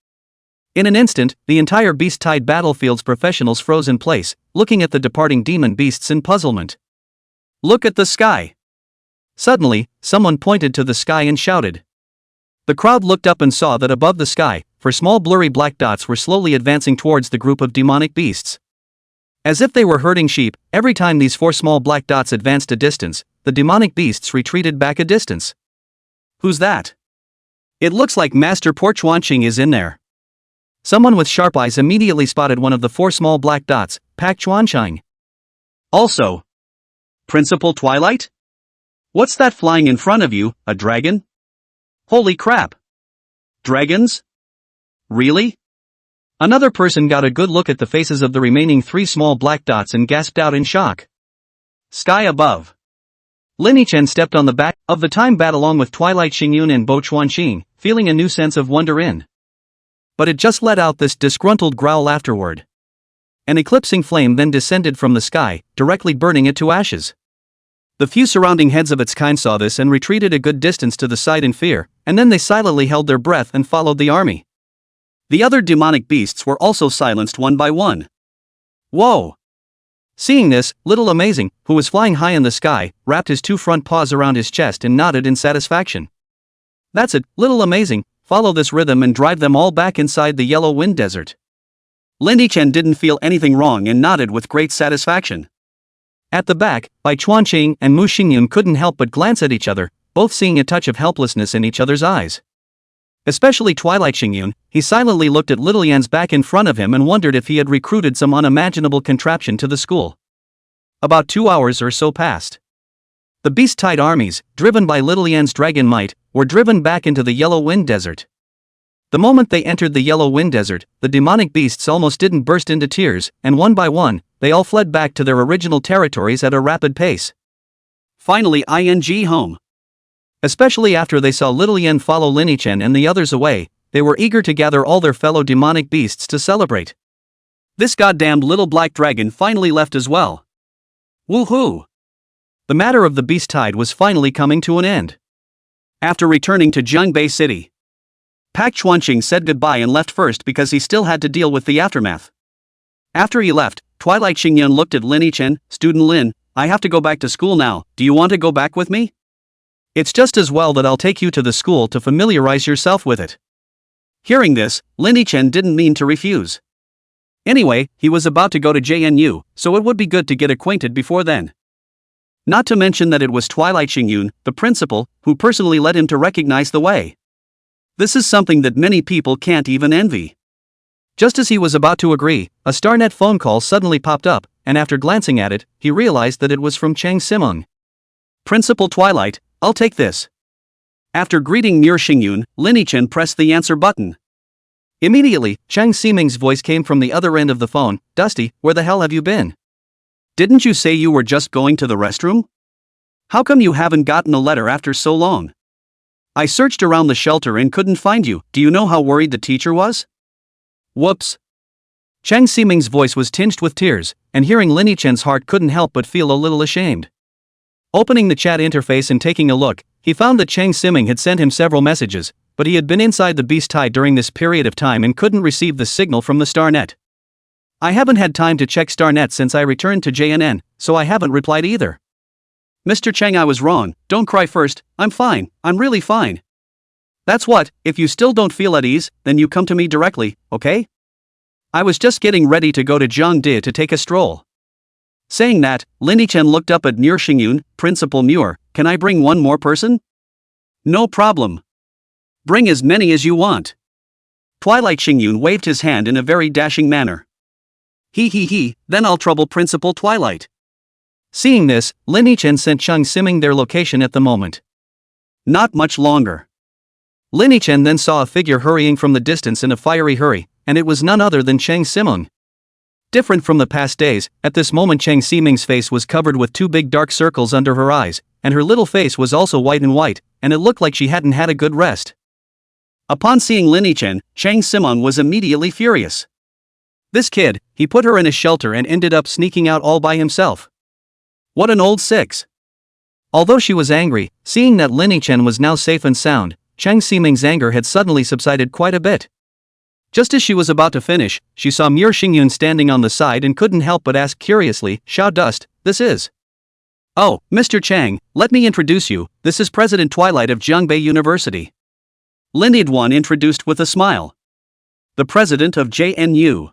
In an instant, the entire beast tide battlefield's professionals froze in place, looking at the departing demon beasts in puzzlement. Look at the sky. Suddenly, someone pointed to the sky and shouted. The crowd looked up and saw that above the sky, 4 small blurry black dots were slowly advancing towards the group of demonic beasts. As if they were herding sheep, every time these 4 small black dots advanced a distance, the demonic beasts retreated back a distance. Who's that? It looks like Master Por Chuanqing is in there. Someone with sharp eyes immediately spotted one of the 4 small black dots, Pak Chuanqing. Also, Principal Twilight? What's that flying in front of you, a dragon? Holy crap! Dragons? Really? Another person got a good look at the faces of the remaining 3 small black dots and gasped out in shock. Sky above. Lin Yichen stepped on the back of the time bat along with Twilight Xingyun and Bo Chuanqing, feeling a new sense of wonder in. But it just let out this disgruntled growl afterward. An eclipsing flame then descended from the sky, directly burning it to ashes. The few surrounding heads of its kind saw this and retreated a good distance to the side in fear, and then they silently held their breath and followed the army. The other demonic beasts were also silenced one by one. Whoa! Seeing this, Little Amazing, who was flying high in the sky, wrapped his 2 front paws around his chest and nodded in satisfaction. That's it, Little Amazing, follow this rhythm and drive them all back inside the Yellow Wind Desert. Lin Yichen didn't feel anything wrong and nodded with great satisfaction. At the back, Bai Chuanqing and Mu Xingyun couldn't help but glance at each other, both seeing a touch of helplessness in each other's eyes. Especially Twilight Xingyun, he silently looked at Little Yan's back in front of him and wondered if he had recruited some unimaginable contraption to the school. About 2 hours or so passed. The beast tide armies, driven by Little Yan's dragon might, were driven back into the Yellow Wind Desert. The moment they entered the Yellow Wind Desert, the demonic beasts almost didn't burst into tears, and one by one, they all fled back to their original territories at a rapid pace. Finally home. Especially after they saw little Yen follow Lin-Chen and the others away, they were eager to gather all their fellow demonic beasts to celebrate. This goddamned little black dragon finally left as well. Woohoo! The matter of the beast tide was finally coming to an end. After returning to Jiangbei City, Pak Chuanqing said goodbye and left first because he still had to deal with the aftermath. After he left, Twilight Xingyun looked at Lin-Chen. Student Lin, I have to go back to school now, do you want to go back with me? It's just as well that I'll take you to the school to familiarize yourself with it. Hearing this, Lin-Chen didn't mean to refuse. Anyway, he was about to go to JNU, so it would be good to get acquainted before then. Not to mention that it was Twilight Xingyun, the principal, who personally led him to recognize the way. This is something that many people can't even envy. Just as he was about to agree, a StarNet phone call suddenly popped up, and after glancing at it, he realized that it was from Chang Simeng. Principal Twilight, I'll take this. After greeting Mir Xingyun, Lin-Chen pressed the answer button. Immediately, Chang Simeng's voice came from the other end of the phone. Dusty, where the hell have you been? Didn't you say you were just going to the restroom? How come you haven't gotten a letter after so long? I searched around the shelter and couldn't find you. Do you know how worried the teacher was? Whoops. Chang Simeng's voice was tinged with tears, and hearing Lin-Chen's heart couldn't help but feel a little ashamed. Opening the chat interface and taking a look, he found that Chang Simeng had sent him several messages, but he had been inside the beast tide during this period of time and couldn't receive the signal from the StarNet. I haven't had time to check StarNet since I returned to JNN, so I haven't replied either. Mr. Chang, I was wrong, don't cry first, I'm fine, I'm really fine. That's what, if you still don't feel at ease, then you come to me directly, okay? I was just getting ready to go to Jiangdi to take a stroll. Saying that, Lin-Chen looked up at Mir Xingyun. Principal Muir, can I bring one more person? No problem. Bring as many as you want. Twilight Xingyun waved his hand in a very dashing manner. Then I'll trouble Principal Twilight. Seeing this, Lin-Chen sent Chang Simeng their location at the moment. Not much longer. Lin-Chen then saw a figure hurrying from the distance in a fiery hurry, and it was none other than Chang Simeng. Different from the past days, at this moment Chang Simeng's face was covered with two big dark circles under her eyes, and her little face was also white, and it looked like she hadn't had a good rest. Upon seeing Lin-Chen, Chang Simeng was immediately furious. This kid, he put her in a shelter and ended up sneaking out all by himself. What an old six. Although she was angry, seeing that Lin-Chen was now safe and sound, Chang Simeng's anger had suddenly subsided quite a bit. Just as she was about to finish, she saw Mir Xingyun standing on the side and couldn't help but ask curiously, Xiao Dust, this is? Oh, Mr. Chang, let me introduce you, this is President Twilight of Jiangbei University. Lin Yidwan introduced with a smile. The president of JNU.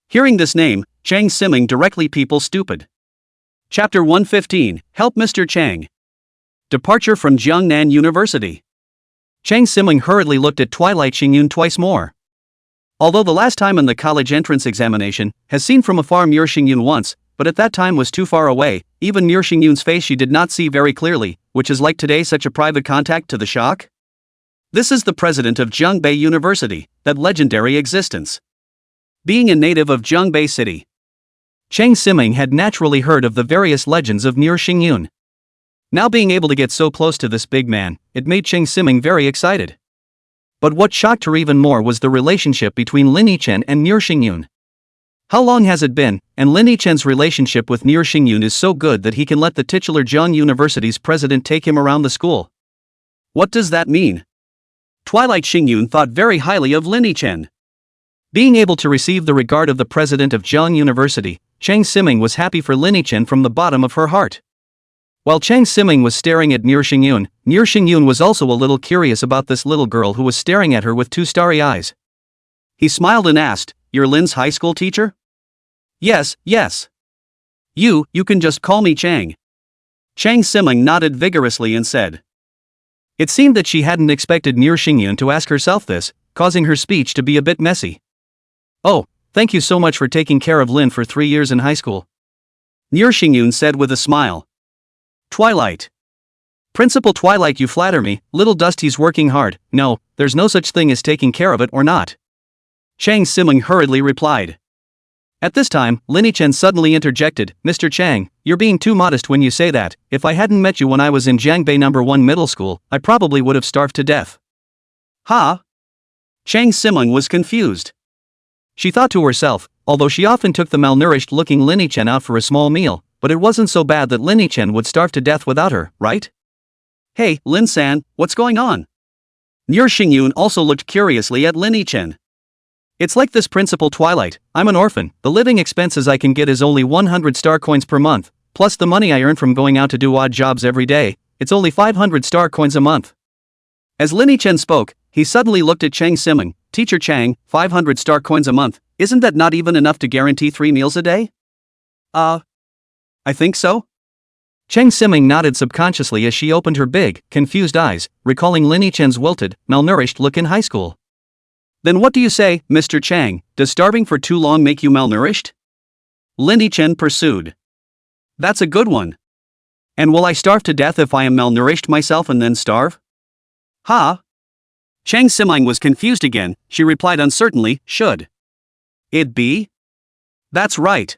Hearing this name, Chang Simeng directly people stupid. Chapter 115, Help Mr. Chang. Departure from Jiangnan University. Chang Simeng hurriedly looked at Twilight Xingyun twice more. Although the last time in the college entrance examination, has seen from afar Mir Xingyun once, but at that time was too far away, even Mir Xingyun's face she did not see very clearly, which is like today such a private contact to the shock. This is the president of Jiangbei University, that legendary existence. Being a native of Jiangbei City, Chang Simeng had naturally heard of the various legends of Mir Xingyun. Now being able to get so close to this big man, it made Chang Simeng very excited. But what shocked her even more was the relationship between Lin-Chen and Mir Xingyun. How long has it been, and Lin-Chen's relationship with Mir Xingyun is so good that he can let the titular Jiang University's president take him around the school. What does that mean? Twilight Xingyun thought very highly of Lin-Chen. Being able to receive the regard of the president of Jiang University, Chang Simeng was happy for Lin-Chen from the bottom of her heart. While Chang Simeng was staring at Mir Xingyun was also a little curious about this little girl who was staring at her with two starry eyes. He smiled and asked, You're Lin's high school teacher? Yes. You can just call me Chang. Chang Simeng nodded vigorously and said. It seemed that she hadn't expected Mir Xingyun to ask herself this, causing her speech to be a bit messy. Oh, thank you so much for taking care of Lin for 3 years in high school. Mir Xingyun said with a smile. Twilight. Principal Twilight, you flatter me, little Dusty's working hard. No, there's no such thing as taking care of it or not. Chang Simeng hurriedly replied. At this time, Linny Chen suddenly interjected, Mr. Chang, you're being too modest when you say that. If I hadn't met you when I was in Jiangbei No. 1 middle school, I probably would have starved to death. Huh? Chang Simeng was confused. She thought to herself, although she often took the malnourished-looking Linny Chen out for a small meal, but it wasn't so bad that Linny Chen would starve to death without her, right? Hey, Lin-san, what's going on? Nier Xingyun also looked curiously at Linny Chen. It's like this, Principal Twilight, I'm an orphan, the living expenses I can get is only 100 star coins per month, plus the money I earn from going out to do odd jobs every day, it's only 500 star coins a month. As Linny Chen spoke, he suddenly looked at Chang Simeng. Teacher Chang, 500 star coins a month, isn't that not even enough to guarantee 3 meals a day? I think so. Chang Simeng nodded subconsciously as she opened her big, confused eyes, recalling Linny Chen's wilted, malnourished look in high school. Then what do you say, Mr. Chang, does starving for too long make you malnourished? Linny Chen pursued. That's a good one. And will I starve to death if I am malnourished myself and then starve? Huh? Chang Simeng was confused again. She replied uncertainly, should it be? That's right.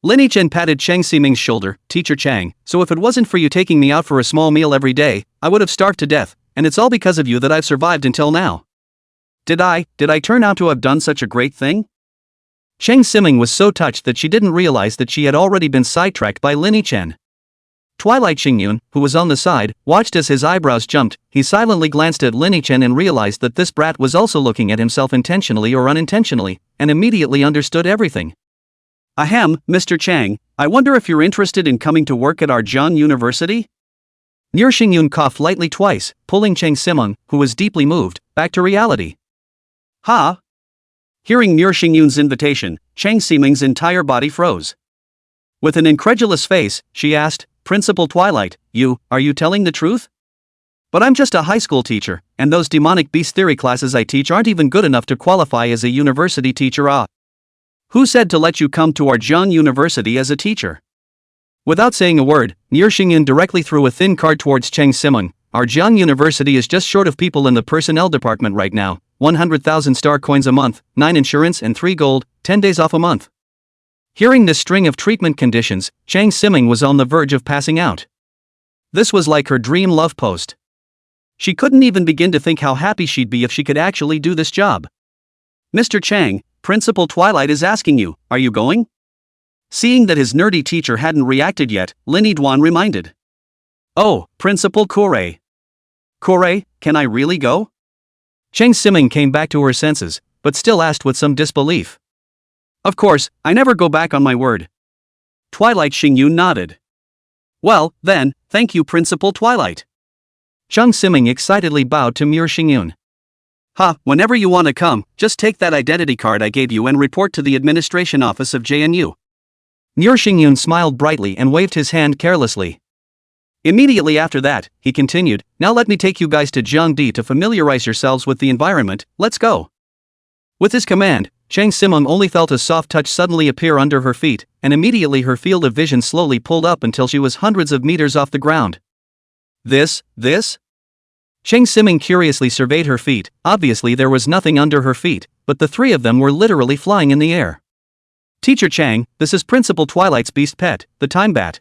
Linny Chen patted Chang Simeng's shoulder. Teacher Chang, so if it wasn't for you taking me out for a small meal every day, I would have starved to death, and it's all because of you that I've survived until now. Did I turn out to have done such a great thing? Chang Simeng was so touched that she didn't realize that she had already been sidetracked by Linny Chen. Twilight Xingyun, who was on the side, watched as his eyebrows jumped. He silently glanced at Linny Chen and realized that this brat was also looking at himself intentionally or unintentionally, and immediately understood everything. Ahem, Mr. Chang, I wonder if you're interested in coming to work at our Jiang University? Nier Xingyun coughed lightly twice, pulling Chang Simeng, who was deeply moved, back to reality. Huh? Hearing Nier Xingyun's invitation, Chang Simeng's entire body froze. With an incredulous face, she asked, Principal Twilight, are you telling the truth? But I'm just a high school teacher, and those demonic beast theory classes I teach aren't even good enough to qualify as a university teacher. Who said to let you come to our Jiang University as a teacher? Without saying a word, Nier Xingyun directly threw a thin card towards Chang Simeng. Our Jiang University is just short of people in the personnel department right now. 100,000 star coins a month, 9 insurance and 3 gold, 10 days off a month. Hearing this string of treatment conditions, Chang Simeng was on the verge of passing out. This was like her dream love post. She couldn't even begin to think how happy she'd be if she could actually do this job. Mr. Chang, Principal Twilight is asking you, are you going? Seeing that his nerdy teacher hadn't reacted yet, Linny Duan reminded. Oh, Principal Corey. Corey, can I really go? Chang Simeng came back to her senses, but still asked with some disbelief. Of course, I never go back on my word. Twilight Xingyun nodded. Well, then, thank you, Principal Twilight. Chang Simeng excitedly bowed to Nier Xingyun. Whenever you want to come, just take that identity card I gave you and report to the administration office of JNU. Nier Xingyun smiled brightly and waved his hand carelessly. Immediately after that, he continued, now let me take you guys to Jiangdi to familiarize yourselves with the environment, let's go. With his command, Chang Simeng only felt a soft touch suddenly appear under her feet, and immediately her field of vision slowly pulled up until she was hundreds of meters off the ground. This? Chang Simeng curiously surveyed her feet. Obviously there was nothing under her feet, but the three of them were literally flying in the air. Teacher Chang, this is Principal Twilight's beast pet, the Time Bat.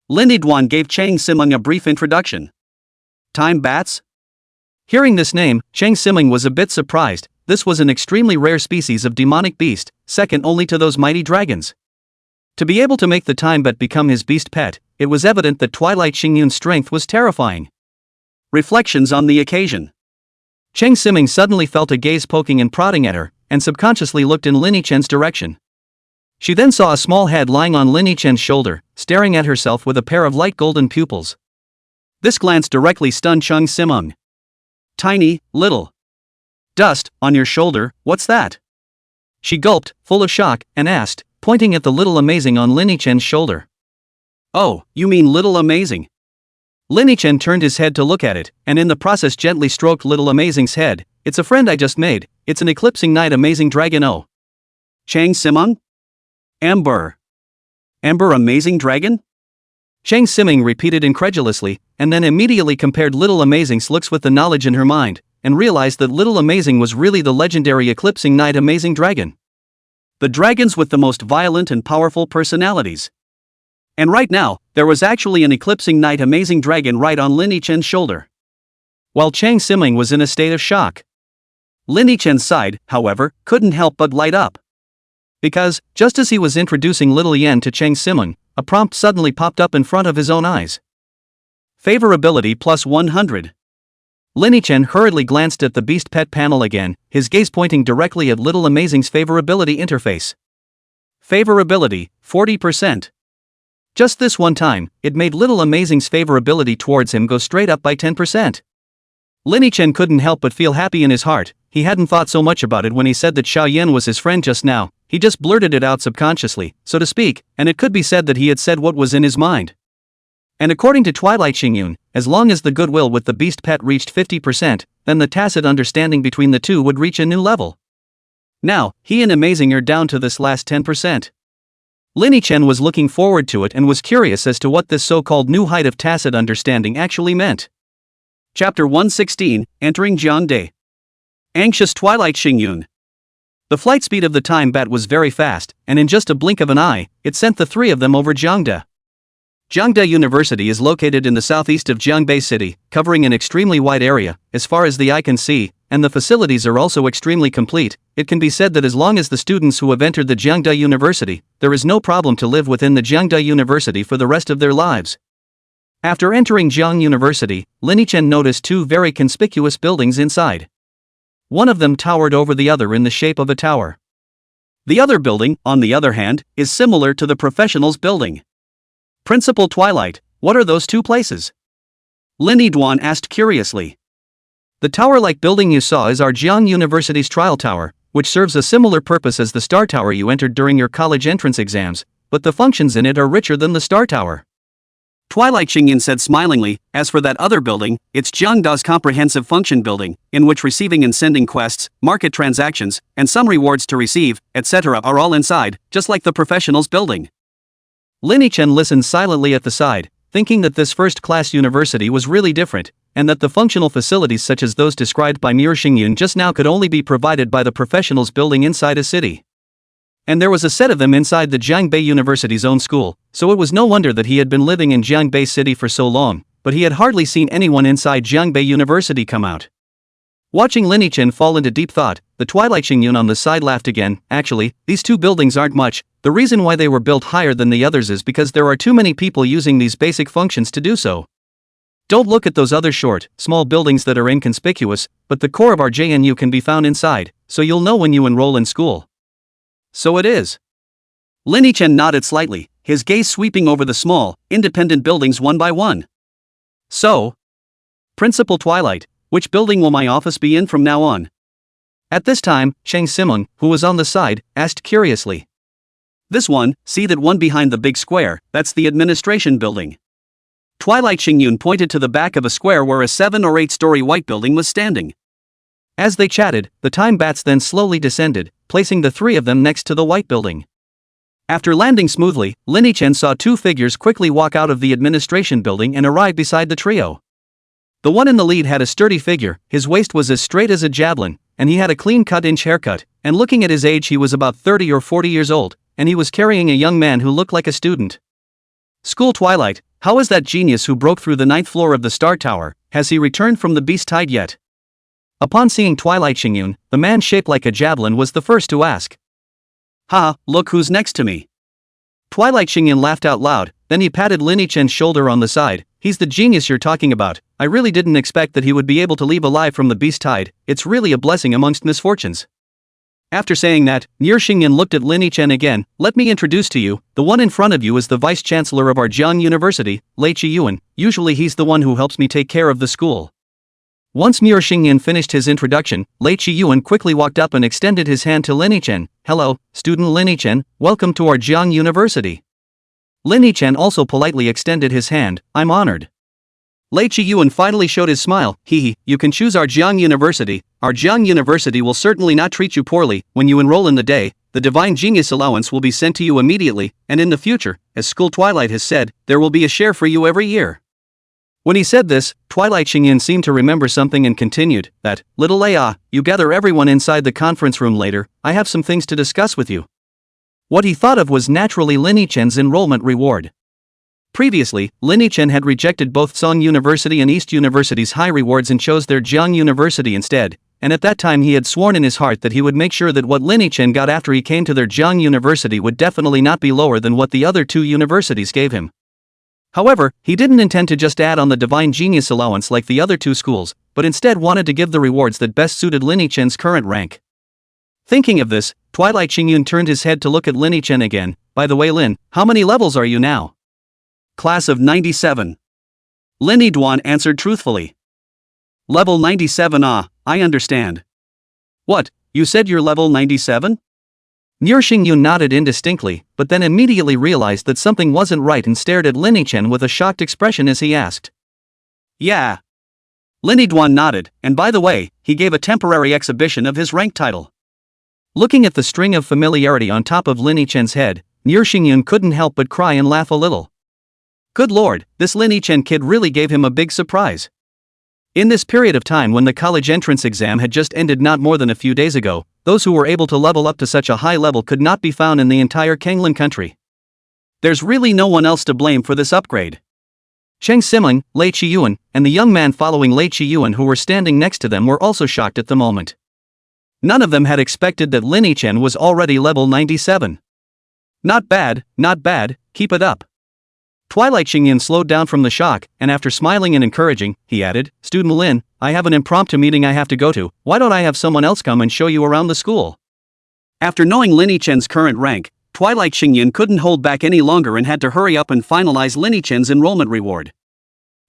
Linny Duan gave Chang Simeng a brief introduction. Time bats? Hearing this name, Chang Simeng was a bit surprised. This was an extremely rare species of demonic beast, second only to those mighty dragons. To be able to make the Time Bat become his beast pet, it was evident that Twilight Xingyun's strength was terrifying. Reflections on the occasion. Chang Simeng suddenly felt a gaze poking and prodding at her, and subconsciously looked in Linny Chen's direction. She then saw a small head lying on Linny Chen's shoulder, staring at herself with a pair of light golden pupils. This glance directly stunned Chang Simeng. Tiny, little dust on your shoulder, what's that? She gulped, full of shock, and asked, pointing at the little amazing on Linny Chen's shoulder. Oh, you mean little amazing? Linny Chen turned his head to look at it, and in the process gently stroked little amazing's head. It's a friend I just made, it's an eclipsing night amazing dragon. Oh. Chang Simeng? Amber amazing dragon? Chang Siming repeated incredulously, and then immediately compared Little Amazing's looks with the knowledge in her mind, and realized that Little Amazing was really the legendary Eclipsing Night Amazing Dragon. The dragons with the most violent and powerful personalities. And right now, there was actually an Eclipsing Night Amazing Dragon right on Lin Yichen's shoulder. While Chang Siming was in a state of shock. Lin Yichen's side, however, couldn't help but light up. Because, just as he was introducing Little Yen to Chang Siming, a prompt suddenly popped up in front of his own eyes. Favorability plus 100. Lin Yichen hurriedly glanced at the Beast Pet panel again, his gaze pointing directly at Little Amazing's favorability interface. Favorability, 40%. Just this one time, it made Little Amazing's favorability towards him go straight up by 10%. Lin Yichen couldn't help but feel happy in his heart. He hadn't thought so much about it when he said that Xiao Yan was his friend just now. He just blurted it out subconsciously, so to speak, and it could be said that he had said what was in his mind. And according to Twilight Xingyun, as long as the goodwill with the Beast Pet reached 50%, then the tacit understanding between the two would reach a new level. Now, he and Amazing are down to this last 10%. Lin Yichen was looking forward to it and was curious as to what this so-called new height of tacit understanding actually meant. Chapter 116, Entering Jiangde. Anxious Twilight Xingyun. The flight speed of the time bat was very fast, and in just a blink of an eye, it sent the three of them over Jiangde. Jiangde University is located in the southeast of Jiangbei City, covering an extremely wide area, as far as the eye can see, and the facilities are also extremely complete. It can be said that as long as the students who have entered the Jiangde University, there is no problem to live within the Jiangde University for the rest of their lives. After entering Jiang University, Lin Yichen noticed two very conspicuous buildings inside. One of them towered over the other in the shape of a tower. The other building, on the other hand, is similar to the professionals' building. Principal Twilight, what are those two places? Lin Yiduan asked curiously. The tower-like building you saw is our Jiang University's trial tower, which serves a similar purpose as the Star Tower you entered during your college entrance exams, but the functions in it are richer than the Star Tower. Twilight Xingyun said smilingly. As for that other building, it's Jiangda's comprehensive function building, in which receiving and sending quests, market transactions, and some rewards to receive, etc. are all inside, just like the professionals' building. Lin Yichen listened silently at the side, thinking that this first-class university was really different, and that the functional facilities such as those described by Mir Xingyun just now could only be provided by the professionals' building inside a city. And there was a set of them inside the Jiangbei University's own school, so it was no wonder that he had been living in Jiangbei City for so long, but he had hardly seen anyone inside Jiangbei University come out. Watching Lin Yichen fall into deep thought, the Twilight Xingyun on the side laughed again. Actually, these two buildings aren't much. The reason why they were built higher than the others is because there are too many people using these basic functions to do so. Don't look at those other short, small buildings that are inconspicuous, but the core of our JNU can be found inside, so you'll know when you enroll in school. So it is. Lin Yichen nodded slightly, his gaze sweeping over the small, independent buildings one by one. So, Principal Twilight, which building will my office be in from now on? At this time, Chang Siming, who was on the side, asked curiously. This one, see that one behind the big square, that's the administration building. Twilight Xingyun pointed to the back of a square where a 7 or 8-story white building was standing. As they chatted, the time bats then slowly descended, placing the three of them next to the white building. After landing smoothly, Lin Yichen saw two figures quickly walk out of the administration building and arrive beside the trio. The one in the lead had a sturdy figure, his waist was as straight as a javelin, and he had a clean-cut inch haircut, and looking at his age he was about 30 or 40 years old, and he was carrying a young man who looked like a student. School Twilight, how is that genius who broke through the 9th floor of the Star Tower, has he returned from the Beast Tide yet? Upon seeing Twilight Xingyun, the man shaped like a javelin was the first to ask. Ha, look who's next to me. Twilight Xingyun laughed out loud, then he patted Lin Yichen's shoulder on the side. He's the genius you're talking about. I really didn't expect that he would be able to leave alive from the Beast Tide. It's really a blessing amongst misfortunes. After saying that, Mir Xingyun looked at Lin Yichen again. Let me introduce to you, the one in front of you is the Vice-Chancellor of our Jiang University, Lei Qiyuan. Usually he's the one who helps me take care of the school. Once Mir Xingyun finished his introduction, Lei Qiyuan quickly walked up and extended his hand to Lin Yichen. Hello, student Lin Yichen, welcome to our Jiang University. Lin Yichen also politely extended his hand. I'm honored. Lei Qiyuan finally showed his smile. Hee, you can choose our Jiang University. Our Jiang University will certainly not treat you poorly. When you enroll in the day, the Divine Genius allowance will be sent to you immediately, and in the future, as School Twilight has said, there will be a share for you every year. When he said this, Twilight Xingyin seemed to remember something and continued, that, little Leia, you gather everyone inside the conference room later, I have some things to discuss with you. What he thought of was naturally Lin Yichen's enrollment reward. Previously, Lin Yichen had rejected both Song University and East University's high rewards and chose their Jiang University instead, and at that time he had sworn in his heart that he would make sure that what Lin Yichen got after he came to their Jiang University would definitely not be lower than what the other two universities gave him. However, he didn't intend to just add on the Divine Genius allowance like the other two schools, but instead wanted to give the rewards that best suited Lin Yichen's current rank. Thinking of this, Twilight Xingyun turned his head to look at Lin Yichen again. By the way, Lin, how many levels are you now? Class of 97. Lin Yiduan answered truthfully. Level 97. Ah, I understand. What, you said you're level 97? Xingyun nodded indistinctly, but then immediately realized that something wasn't right and stared at Lin Yichen with a shocked expression as he asked. Yeah. Lin Yiduan nodded, and by the way, he gave a temporary exhibition of his rank title. Looking at the string of familiarity on top of Lin Yichen's head, Xingyun couldn't help but cry and laugh a little. Good lord, this Lin Yichen kid really gave him a big surprise. In this period of time when the college entrance exam had just ended not more than a few days ago, those who were able to level up to such a high level could not be found in the entire Kanglin country. There's really no one else to blame for this upgrade. Cheng Simeng, Lei Qiyuan, and the young man following Lei Qiyuan who were standing next to them were also shocked at the moment. None of them had expected that Lin Yichen was already level 97. Not bad, keep it up. Twilight Xingyin slowed down from the shock, and after smiling and encouraging, he added, Student Lin, I have an impromptu meeting I have to go to, why don't I have someone else come and show you around the school? After knowing Lin Yichen's current rank, Twilight Xingyin couldn't hold back any longer and had to hurry up and finalize Lin Yichen's enrollment reward.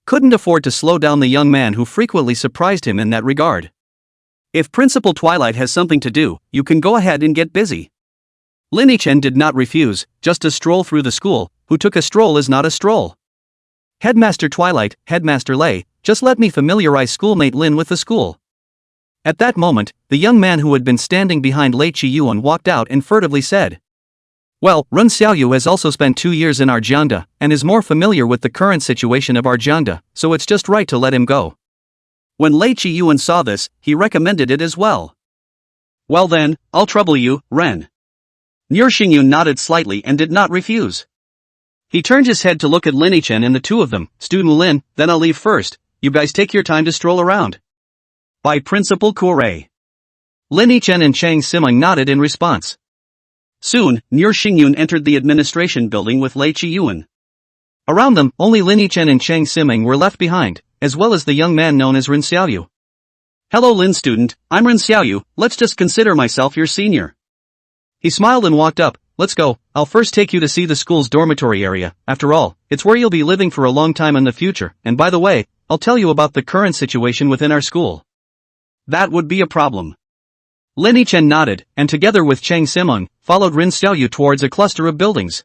Couldn't afford to slow down the young man who frequently surprised him in that regard. If Principal Twilight has something to do, you can go ahead and get busy. Lin Yichen did not refuse, just a stroll through the school. Who took a stroll is not a stroll. Headmaster Twilight, Headmaster Lei, just let me familiarize schoolmate Lin with the school. At that moment, the young man who had been standing behind Lei Qiyuan walked out and furtively said, Well, Ren Xiaoyu has also spent 2 years in our jiangda, and is more familiar with the current situation of our jiangda, so it's just right to let him go. When Lei Qiyuan saw this, he recommended it as well. Well then, I'll trouble you, Ren. Xingyun nodded slightly and did not refuse. He turned his head to look at Lin Yichen and the two of them. Student Lin, then I'll leave first, you guys take your time to stroll around. By Principal Kuei. Lin Yichen and Cheng Simeng nodded in response. Soon, Xingyun entered the administration building with Lei Qiyuan. Around them, only Lin Yichen and Cheng Simeng were left behind, as well as the young man known as Ren Xiaoyu. Hello Lin student, I'm Ren Xiaoyu, let's just consider myself your senior. He smiled and walked up. Let's go, I'll first take you to see the school's dormitory area, after all, it's where you'll be living for a long time in the future, and by the way, I'll tell you about the current situation within our school. That would be a problem. Lin Yichen nodded, and together with Cheng Simeng, followed Ren Xiaoyu towards a cluster of buildings.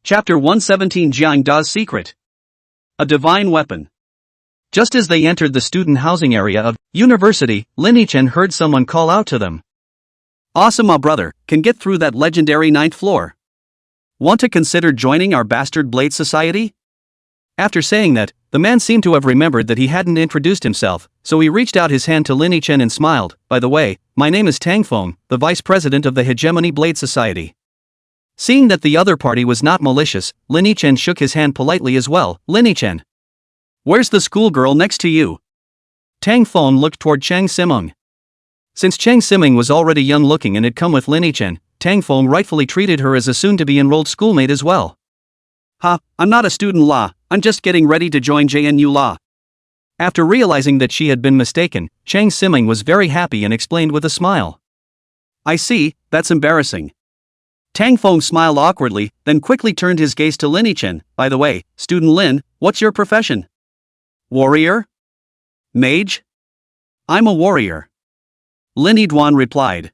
Chapter 117 Jiang Da's Secret. A Divine Weapon. Just as they entered the student housing area of University, Lin Yichen heard someone call out to them. Awesome, my brother, can get through that legendary 9th floor. Want to consider joining our Bastard Blade Society? After saying that, the man seemed to have remembered that he hadn't introduced himself, so he reached out his hand to Lin Yichen and smiled. By the way, my name is Tang Feng, the vice president of the Hegemony Blade Society. Seeing that the other party was not malicious, Lin Yichen shook his hand politely as well. Lin Yichen. Where's the schoolgirl next to you? Tang Feng looked toward Cheng Simeng. Since Cheng Simeng was already young-looking and had come with Lin Yichen, Tang Feng rightfully treated her as a soon-to-be enrolled schoolmate as well. I'm not a student law, I'm just getting ready to join JNU Law. After realizing that she had been mistaken, Cheng Simeng was very happy and explained with a smile. I see, that's embarrassing. Tang Feng smiled awkwardly, then quickly turned his gaze to Lin Yichen. By the way, student Lin, what's your profession? Warrior? Mage? I'm a warrior. Lin Yiduan replied.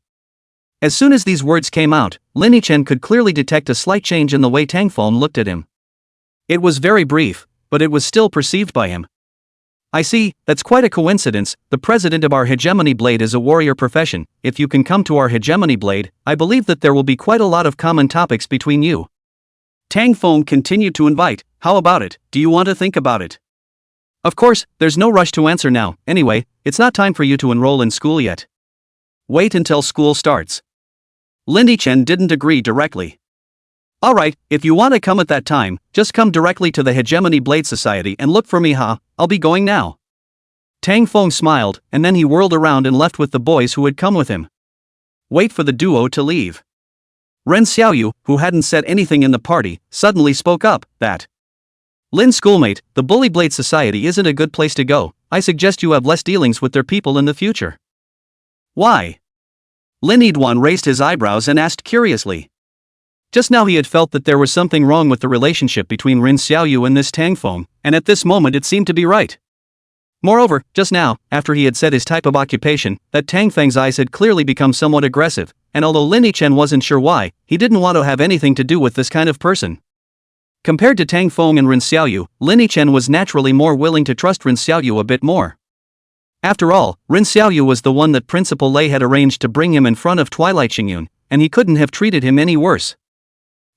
As soon as these words came out, Lin Yichen could clearly detect a slight change in the way Tang Feng looked at him. It was very brief, but it was still perceived by him. I see, that's quite a coincidence. The president of our hegemony blade is a warrior profession. If you can come to our hegemony blade, I believe that there will be quite a lot of common topics between you. Tang Feng continued to invite. How about it? Do you want to think about it? Of course, there's no rush to answer now. Anyway, it's not time for you to enroll in school yet. Wait until school starts. Lin Yichen didn't agree directly. Alright, if you want to come at that time, just come directly to the Hegemony Blade Society and look for me, huh? I'll be going now. Tang Feng smiled, and then he whirled around and left with the boys who had come with him. Wait for the duo to leave. Ren Xiaoyu, who hadn't said anything in the party, suddenly spoke up, that Lin's schoolmate, the Bully Blade Society isn't a good place to go. I suggest you have less dealings with their people in the future. Why? Lin Yidwan raised his eyebrows and asked curiously. Just now he had felt that there was something wrong with the relationship between Ren Xiaoyu and this Tang Feng, and at this moment it seemed to be right. Moreover, just now, after he had said his type of occupation, that Tang Feng's eyes had clearly become somewhat aggressive, and although Lin Yichen wasn't sure why, he didn't want to have anything to do with this kind of person. Compared to Tang Feng and Ren Xiaoyu, Lin Yichen was naturally more willing to trust Ren Xiaoyu a bit more. After all, Ren Xiaoyu was the one that Principal Lei had arranged to bring him in front of Twilight Xingyun, and he couldn't have treated him any worse.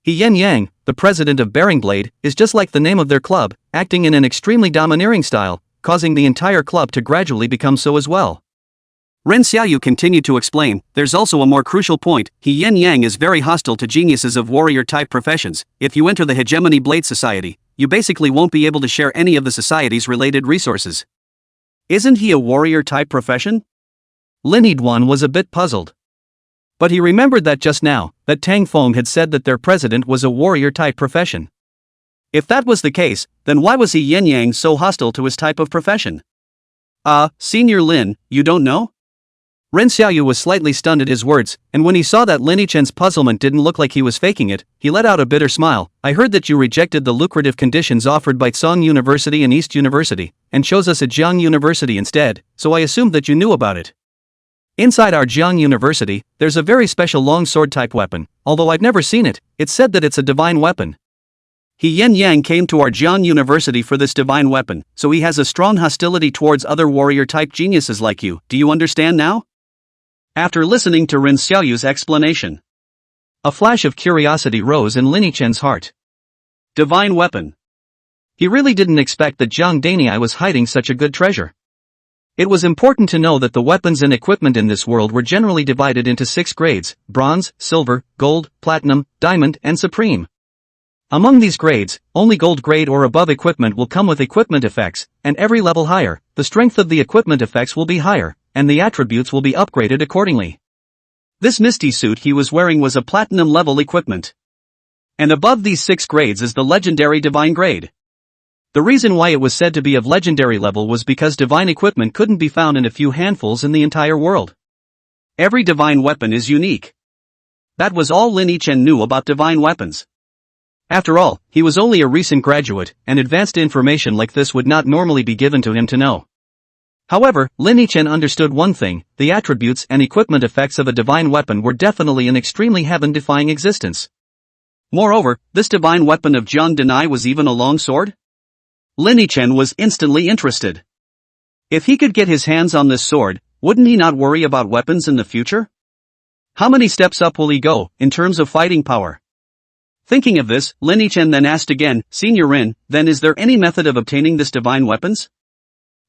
He Yen Yang, the president of Bearing Blade, is just like the name of their club, acting in an extremely domineering style, causing the entire club to gradually become so as well. Ren Xiaoyu continued to explain, there's also a more crucial point. He Yen Yang is very hostile to geniuses of warrior-type professions. If you enter the Hegemony Blade Society, you basically won't be able to share any of the society's related resources. Isn't he a warrior-type profession? Lin Yidwan was a bit puzzled. But he remembered that just now, that Tang Feng had said that their president was a warrior-type profession. If that was the case, then why was he Yen Yang so hostile to his type of profession? Senior Lin, you don't know? Ren Xiaoyu was slightly stunned at his words, and when he saw that Lin Yichen's puzzlement didn't look like he was faking it, he let out a bitter smile. I heard that you rejected the lucrative conditions offered by Tsong University and East University, and chose us at Jiang University instead, so I assumed that you knew about it. Inside our Jiang University, there's a very special long sword type weapon. Although I've never seen it, it's said that it's a divine weapon. He Yen Yang came to our Jiang University for this divine weapon, so he has a strong hostility towards other warrior-type geniuses like you. Do you understand now? After listening to Ren Xiaoyu's explanation, a flash of curiosity rose in Lin Yichen's heart. Divine weapon. He really didn't expect that Jiang Danei was hiding such a good treasure. It was important to know that the weapons and equipment in this world were generally divided into 6 grades: bronze, silver, gold, platinum, diamond, and supreme. Among these grades, only gold grade or above equipment will come with equipment effects, and every level higher, the strength of the equipment effects will be higher, and the attributes will be upgraded accordingly. This misty suit he was wearing was a platinum level equipment. And above these 6 grades is the legendary divine grade. The reason why it was said to be of legendary level was because divine equipment couldn't be found in a few handfuls in the entire world. Every divine weapon is unique. That was all Lin Yichen knew about divine weapons. After all, he was only a recent graduate, and advanced information like this would not normally be given to him to know. However, Lin Yichen understood one thing: the attributes and equipment effects of a divine weapon were definitely an extremely heaven-defying existence. Moreover, this divine weapon of Jiang Danei was even a long sword? Lin Yichen was instantly interested. If he could get his hands on this sword, wouldn't he not worry about weapons in the future? How many steps up will he go, in terms of fighting power? Thinking of this, Lin Yichen then asked again, Senior Ren, then is there any method of obtaining this divine weapons?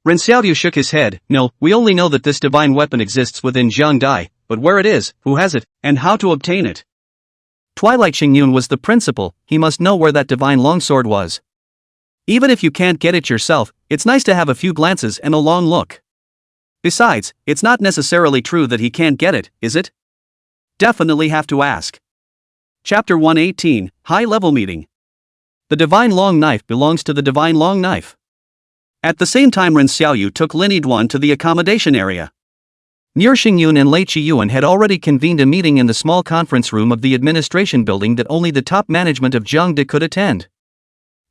Ren Xiaoyu shook his head. No, we only know that this divine weapon exists within Jiang Dai, but where it is, who has it, and how to obtain it. Twilight Xingyun was the principal, he must know where that divine longsword was. Even if you can't get it yourself, it's nice to have a few glances and a long look. Besides, it's not necessarily true that he can't get it, is it? Definitely have to ask. Chapter 118, High-Level Meeting. The divine long knife belongs to the divine long knife. At the same time Ren Xiaoyu took Lin Yidwan to the accommodation area. Nier Xingyun and Lei Qiyuan had already convened a meeting in the small conference room of the administration building that only the top management of Jiangda could attend.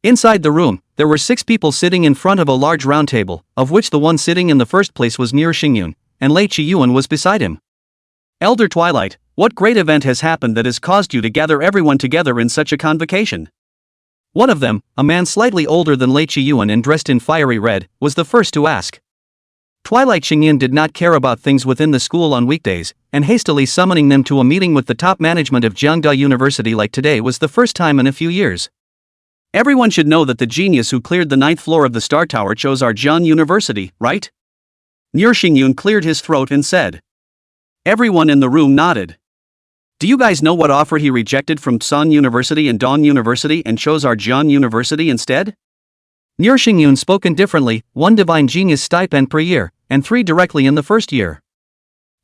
Inside the room, there were 6 people sitting in front of a large round table, of which the one sitting in the first place was Nier Xingyun, and Lei Qiyuan was beside him. Elder Twilight, what great event has happened that has caused you to gather everyone together in such a convocation? One of them, a man slightly older than Lei Chiyuan and dressed in fiery red, was the first to ask. Twilight Xingyin did not care about things within the school on weekdays, and hastily summoning them to a meeting with the top management of Jiangda University like today was the first time in a few years. Everyone should know that the genius who cleared the 9th floor of the Star Tower chose our Jiang University, right? Nier Xingyun cleared his throat and said. Everyone in the room nodded. Do you guys know what offer he rejected from Sun University and Dong University and chose our Jiang University instead? Nier Xingyun spoke indifferently, 1 divine genius stipend per year, and 3 directly in the first year.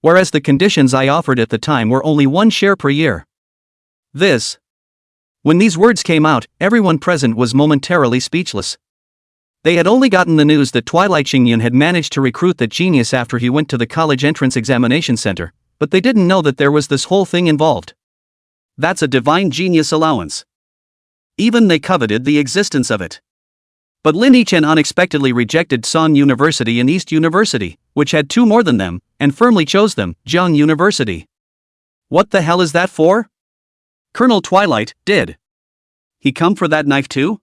Whereas the conditions I offered at the time were only 1 share per year. When these words came out, everyone present was momentarily speechless. They had only gotten the news that Twilight Xingyin had managed to recruit that genius after he went to the college entrance examination center, but they didn't know that there was this whole thing involved. That's a divine genius allowance. Even they coveted the existence of it. But Lin Yichen unexpectedly rejected Sun University and East University, which had 2 more than them, and firmly chose them, Jiang University. What the hell is that for? Colonel Twilight, did he come for that knife too?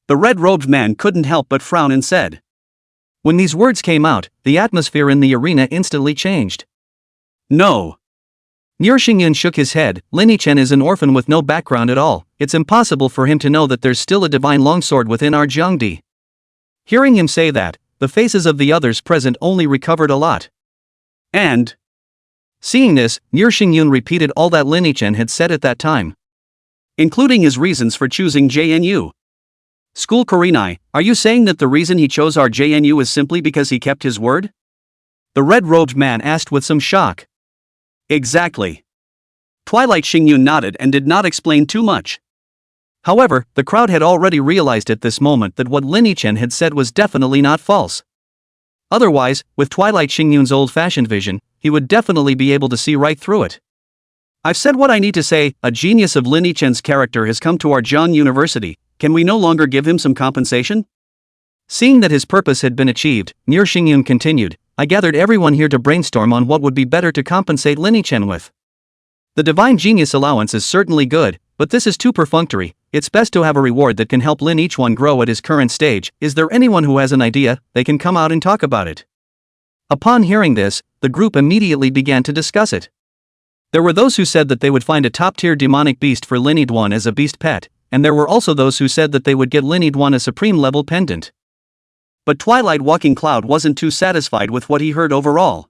The red-robed man couldn't help but frown and said. When these words came out, the atmosphere in the arena instantly changed. No. Nier Xingyin shook his head. Lin Yichen is an orphan with no background at all. It's impossible for him to know that there's still a divine longsword within our Jiangdi. Hearing him say that, the faces of the others present only recovered a lot. And seeing this, Nier Xingyun repeated all that Lin Yichen had said at that time, including his reasons for choosing JNU. School Korinai, are you saying that the reason he chose our JNU is simply because he kept his word? The red-robed man asked with some shock. Exactly. Twilight Xingyun nodded and did not explain too much. However, the crowd had already realized at this moment that what Lin Yichen had said was definitely not false. Otherwise, with Twilight Xingyun's old-fashioned vision, he would definitely be able to see right through it. I've said what I need to say. A genius of Lin Yichen's character has come to our Jiang University. Can we no longer give him some compensation? Seeing that his purpose had been achieved, Nier Xingyun continued, I gathered everyone here to brainstorm on what would be better to compensate Lin Yichen with. The divine genius allowance is certainly good, but this is too perfunctory. It's best to have a reward that can help Lin Yichen grow at his current stage. Is there anyone who has an idea? They can come out and talk about it. Upon hearing this, the group immediately began to discuss it. There were those who said that they would find a top-tier demonic beast for Lin Yiduan as a beast pet, and there were also those who said that they would get Lin Yiduan a supreme-level pendant. But Twilight Walking Cloud wasn't too satisfied with what he heard overall.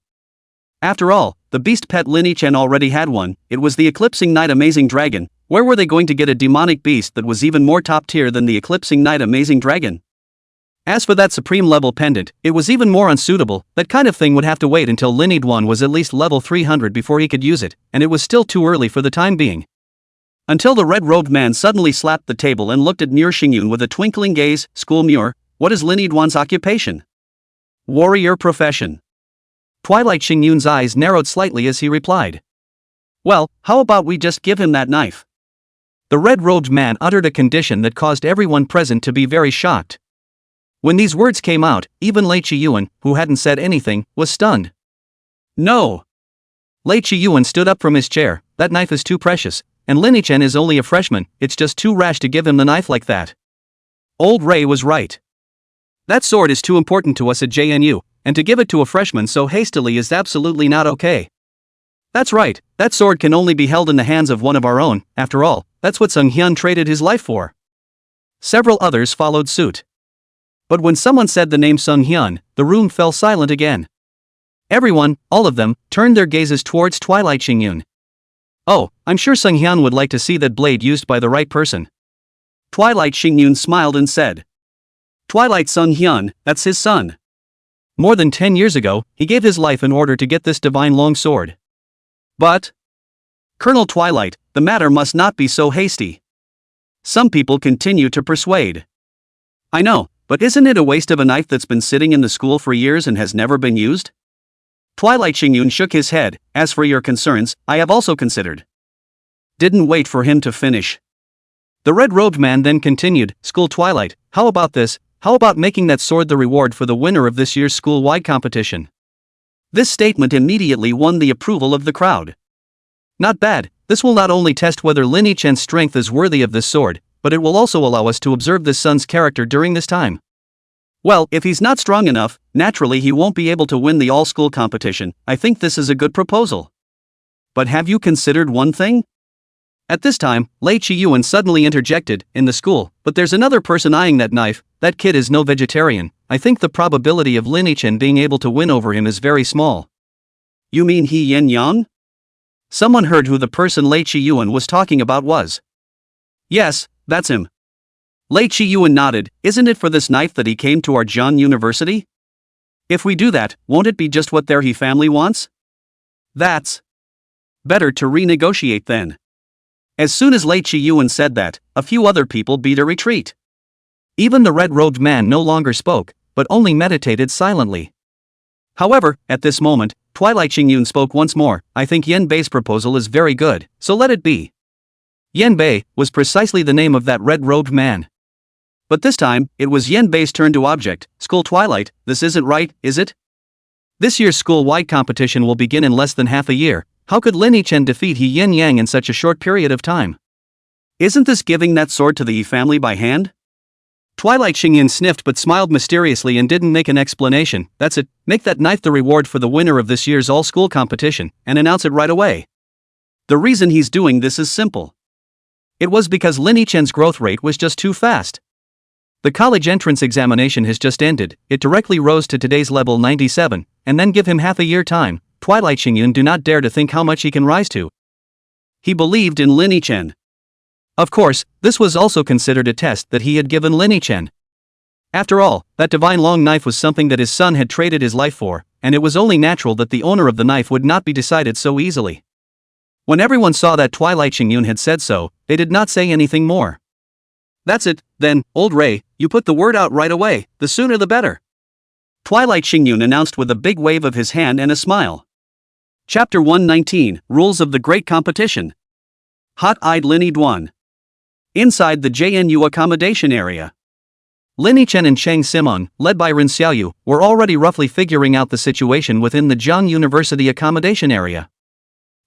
After all, the beast pet Lin Yichen already had one. It was the Eclipsing Knight Amazing Dragon. Where were they going to get a demonic beast that was even more top-tier than the Eclipsing Knight Amazing Dragon? As for that supreme-level pendant, it was even more unsuitable. That kind of thing would have to wait until Lin Yiduan was at least level 300 before he could use it, and it was still too early for the time being. Until the red-robed man suddenly slapped the table and looked at Nier Xingyun with a twinkling gaze. School Muir, what is Lin Yiduan's occupation? Warrior profession. Twilight Xingyun's eyes narrowed slightly as he replied. Well, how about we just give him that knife? The red-robed man uttered a condition that caused everyone present to be very shocked. When these words came out, even Lei Chiyuan, who hadn't said anything, was stunned. No! Lei Chiyuan stood up from his chair. That knife is too precious, and Lin Yichen is only a freshman. It's just too rash to give him the knife like that. Old Ray was right. That sword is too important to us at JNU, and to give it to a freshman so hastily is absolutely not okay. That's right, that sword can only be held in the hands of one of our own. After all, that's what Sung Hyun traded his life for. Several others followed suit. But when someone said the name Sung Hyun, the room fell silent again. Everyone, all of them, turned their gazes towards Twilight Xingyun. Oh, I'm sure Sung Hyun would like to see that blade used by the right person. Twilight Xingyun smiled and said. Twilight Sung Hyun, that's his son. More than 10 years ago, he gave his life in order to get this divine long sword. But Colonel Twilight, the matter must not be so hasty. Some people continue to persuade. I know, but isn't it a waste of a knife that's been sitting in the school for years and has never been used? Twilight Xingyun shook his head. As for your concerns, I have also considered. Didn't wait for him to finish. The red-robed man then continued, School Twilight, how about this? How about making that sword the reward for the winner of this year's school-wide competition? This statement immediately won the approval of the crowd. Not bad. This will not only test whether Lin Yichen's strength is worthy of this sword, but it will also allow us to observe this son's character during this time. Well, if he's not strong enough, naturally he won't be able to win the all-school competition. I think this is a good proposal. But have you considered one thing? At this time, Lei Chiyuan suddenly interjected, in the school, but there's another person eyeing that knife. That kid is no vegetarian. I think the probability of Lin Yichen being able to win over him is very small. You mean He Yin Yang? Someone heard who the person Lei Chiyuan was talking about was. Yes, that's him. Lei Chiyuan nodded. Isn't it for this knife that he came to our Jiang University? If we do that, won't it be just what their he family wants? That's better to renegotiate then. As soon as Lei Chiyuan said that, a few other people beat a retreat. Even the red-robed man no longer spoke, but only meditated silently. However, at this moment, Twilight Xingyun spoke once more. I think Yen Bei's proposal is very good, so let it be. Yen Bei was precisely the name of that red-robed man. But this time, it was Yen Bei's turn to object. School Twilight, this isn't right, is it? This year's school-wide competition will begin in less than half a year. How could Lin Yichen defeat He Yin Yang in such a short period of time? Isn't this giving that sword to the Yi family by hand? Twilight Xingyin sniffed but smiled mysteriously and didn't make an explanation. That's it, make that knife the reward for the winner of this year's all-school competition, and announce it right away. The reason he's doing this is simple. It was because Lin Yichen's growth rate was just too fast. The college entrance examination has just ended. It directly rose to today's level 97, and then give him half a year time. Twilight Xingyun do not dare to think how much he can rise to. He believed in Lin Yichen. Of course, this was also considered a test that he had given Lin Yichen. After all, that divine long knife was something that his son had traded his life for, and it was only natural that the owner of the knife would not be decided so easily. When everyone saw that Twilight Xingyun had said so, they did not say anything more. That's it, then, old Ray, you put the word out right away, the sooner the better. Twilight Xingyun announced with a big wave of his hand and a smile. Chapter 119, Rules of the Great Competition. Hot-eyed Lin Yiduan. Inside the JNU accommodation area. Lin Yichen and Cheng Simon, led by Rin Xiaoyu, were already roughly figuring out the situation within the Jiang University accommodation area.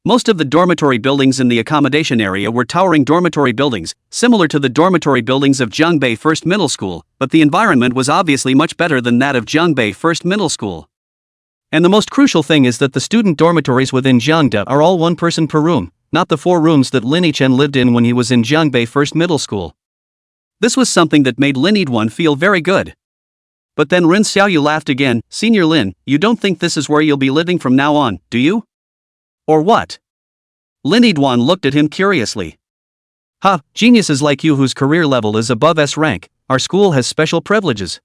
Most of the dormitory buildings in the accommodation area were towering dormitory buildings, similar to the dormitory buildings of Jiangbei First Middle School, but the environment was obviously much better than that of Jiangbei First Middle School. And the most crucial thing is that the student dormitories within Jiangda are all one person per room, not the 4 rooms that Lin Yichen lived in when he was in Jiangbei First Middle School. This was something that made Lin Yiduan feel very good. But then Rin Xiaoyu laughed again. Senior Lin, you don't think this is where you'll be living from now on, do you? Or what? Lin Yiduan looked at him curiously. Geniuses like you whose career level is above S rank, our school has special privileges.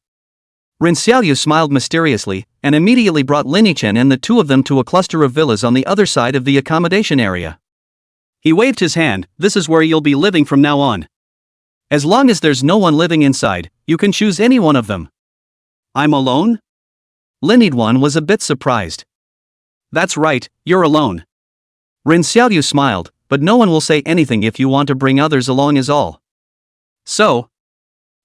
Rin Xiaoyu smiled mysteriously, and immediately brought Lin Yichen and the two of them to a cluster of villas on the other side of the accommodation area. He waved his hand. This is where you'll be living from now on. As long as there's no one living inside, you can choose any one of them. I'm alone? Lin Yiduan was a bit surprised. That's right, you're alone. Rin Xiaoyu smiled, but no one will say anything if you want to bring others along is all. So?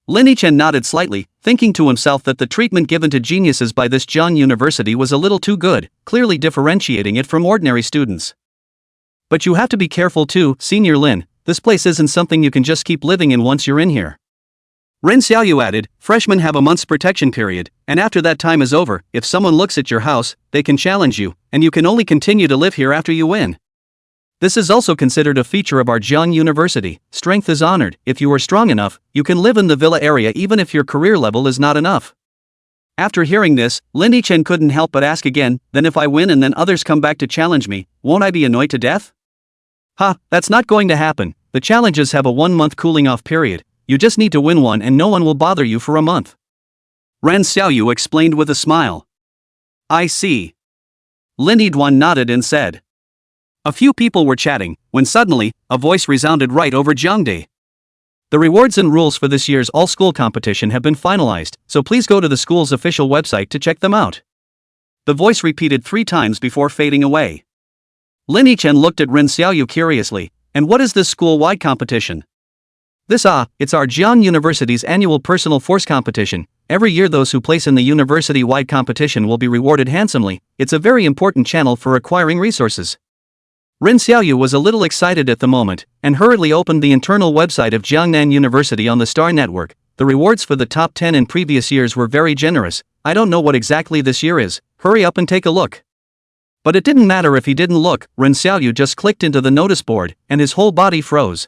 Lin Yichen nodded slightly, thinking to himself that the treatment given to geniuses by this Jiang University was a little too good, clearly differentiating it from ordinary students. But you have to be careful too, Senior Lin, this place isn't something you can just keep living in once you're in here. Rin Xiaoyu added, freshmen have a month's protection period, and after that time is over, if someone looks at your house, they can challenge you, and you can only continue to live here after you win. This is also considered a feature of our Jiang University. Strength is honored. If you are strong enough, you can live in the villa area even if your career level is not enough. After hearing this, Lin Yichen couldn't help but ask again, then if I win and then others come back to challenge me, won't I be annoyed to death? That's not going to happen. The challenges have a 1-month cooling off period. You just need to win one and no one will bother you for a month. Ran Xiaoyu explained with a smile. I see. Lin Yiduan nodded and said. A few people were chatting, when suddenly, a voice resounded right over Jiangde. The rewards and rules for this year's all-school competition have been finalized, so please go to the school's official website to check them out. The voice repeated 3 times before fading away. Lin Yichen looked at Rin Xiaoyu curiously, and what is this school-wide competition? It's our Jiang University's annual personal force competition. Every year those who place in the university-wide competition will be rewarded handsomely. It's a very important channel for acquiring resources. Rin Xiaoyu was a little excited at the moment, and hurriedly opened the internal website of Jiangnan University on the Star Network. The rewards for the top 10 in previous years were very generous. I don't know what exactly this year is, hurry up and take a look. But it didn't matter if he didn't look, Rin Xiaoyu just clicked into the notice board, and his whole body froze.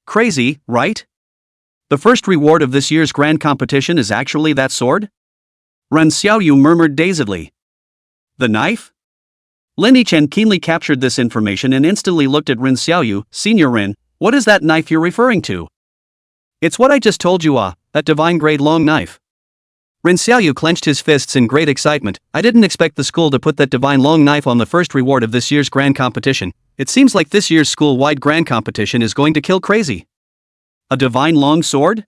Crazy, right? The first reward of this year's grand competition is actually that sword? Ren Xiaoyu murmured dazedly. The knife? Lin Yichen keenly captured this information and instantly looked at Ren Xiaoyu. Senior Ren, what is that knife you're referring to? It's what I just told you, that divine grade long knife. Ren Xiaoyu clenched his fists in great excitement. I didn't expect the school to put that divine long knife on the first reward of this year's grand competition. It seems like this year's school-wide grand competition is going to kill crazy. A divine long sword?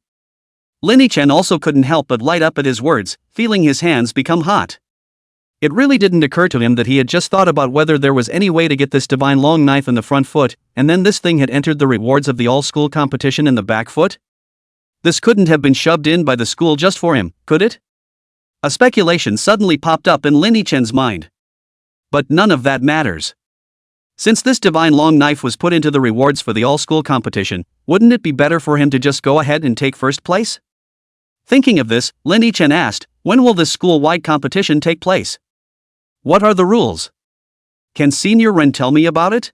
Lin Yichen also couldn't help but light up at his words, feeling his hands become hot. It really didn't occur to him that he had just thought about whether there was any way to get this divine long knife in the front foot, and then this thing had entered the rewards of the all-school competition in the back foot? This couldn't have been shoved in by the school just for him, could it? A speculation suddenly popped up in Lin Yichen's mind. But none of that matters. Since this divine long knife was put into the rewards for the all-school competition, wouldn't it be better for him to just go ahead and take first place? Thinking of this, Lin Yichen asked, when will this school-wide competition take place? What are the rules? Can Senior Ren tell me about it?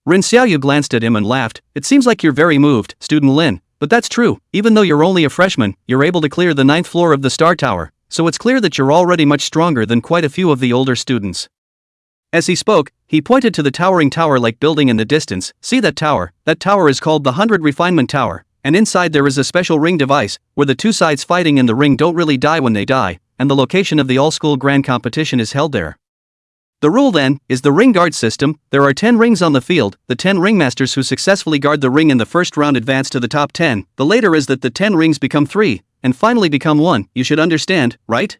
Ren Xiaoyu glanced at him and laughed. It seems like you're very moved, Student Lin, but that's true. Even though you're only a freshman, you're able to clear the 9th floor of the Star Tower, so it's clear that you're already much stronger than quite a few of the older students. As he spoke, he pointed to the towering tower-like building in the distance. See that tower? That tower is called the 100 Refinement Tower, and inside there is a special ring device, where the two sides fighting in the ring don't really die when they die, and the location of the all-school grand competition is held there. The rule then, is the ring guard system. There are 10 rings on the field. The 10 ringmasters who successfully guard the ring in the first round advance to the top 10. The later is that the 10 rings become 3, and finally become 1. You should understand, right?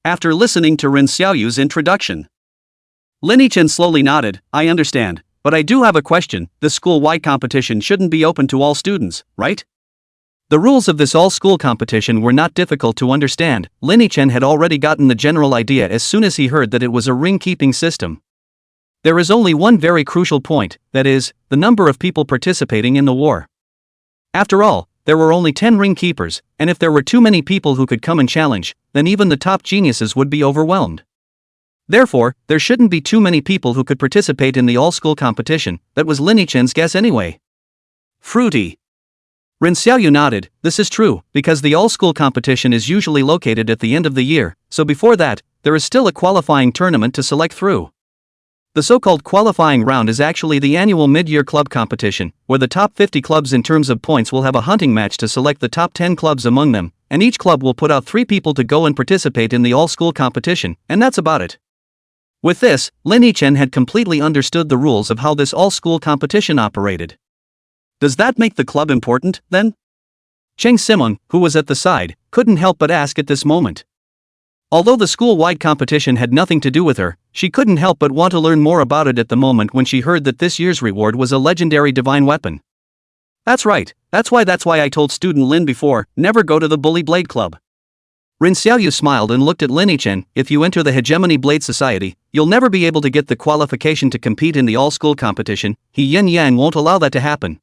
After listening to Ren Xiaoyu's introduction, Lin Yichen slowly nodded. I understand, but I do have a question. This school-wide competition shouldn't be open to all students, right? The rules of this all-school competition were not difficult to understand. Lin Yichen had already gotten the general idea as soon as he heard that it was a ring-keeping system. There is only one very crucial point, that is, the number of people participating in the war. After all, there were only 10 ring keepers, and if there were too many people who could come and challenge, then even the top geniuses would be overwhelmed. Therefore, there shouldn't be too many people who could participate in the all-school competition. That was Lin Yichen's guess anyway. Fruity. Ren Xiaoyu nodded. This is true, because the all-school competition is usually located at the end of the year, so before that, there is still a qualifying tournament to select through. The so-called qualifying round is actually the annual mid-year club competition, where the top 50 clubs in terms of points will have a hunting match to select the top 10 clubs among them, and each club will put out 3 people to go and participate in the all-school competition, and that's about it. With this, Lin Yichen had completely understood the rules of how this all-school competition operated. Does that make the club important, then? Cheng Simon, who was at the side, couldn't help but ask at this moment. Although the school-wide competition had nothing to do with her, she couldn't help but want to learn more about it at the moment when she heard that this year's reward was a legendary divine weapon. That's right, that's why I told Student Lin before, never go to the Bully Blade Club. Ren Xiaoyu smiled and looked at Lin Yichen. If you enter the Hegemony Blade Society, you'll never be able to get the qualification to compete in the all-school competition. He Yin Yang won't allow that to happen.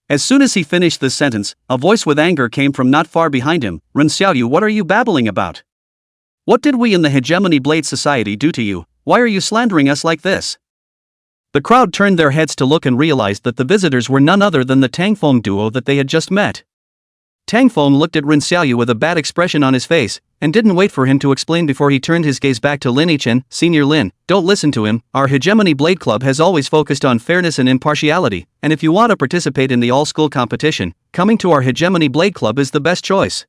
As soon as he finished this sentence, a voice with anger came from not far behind him. Ren Xiaoyu, what are you babbling about? What did we in the Hegemony Blade Society do to you? Why are you slandering us like this? The crowd turned their heads to look and realized that the visitors were none other than the Tangfeng duo that they had just met. Tangfeng looked at Ren Xiaoyu with a bad expression on his face, and didn't wait for him to explain before he turned his gaze back to Lin Yichen. Senior Lin, don't listen to him. Our Hegemony Blade Club has always focused on fairness and impartiality, and if you want to participate in the all-school competition, coming to our Hegemony Blade Club is the best choice.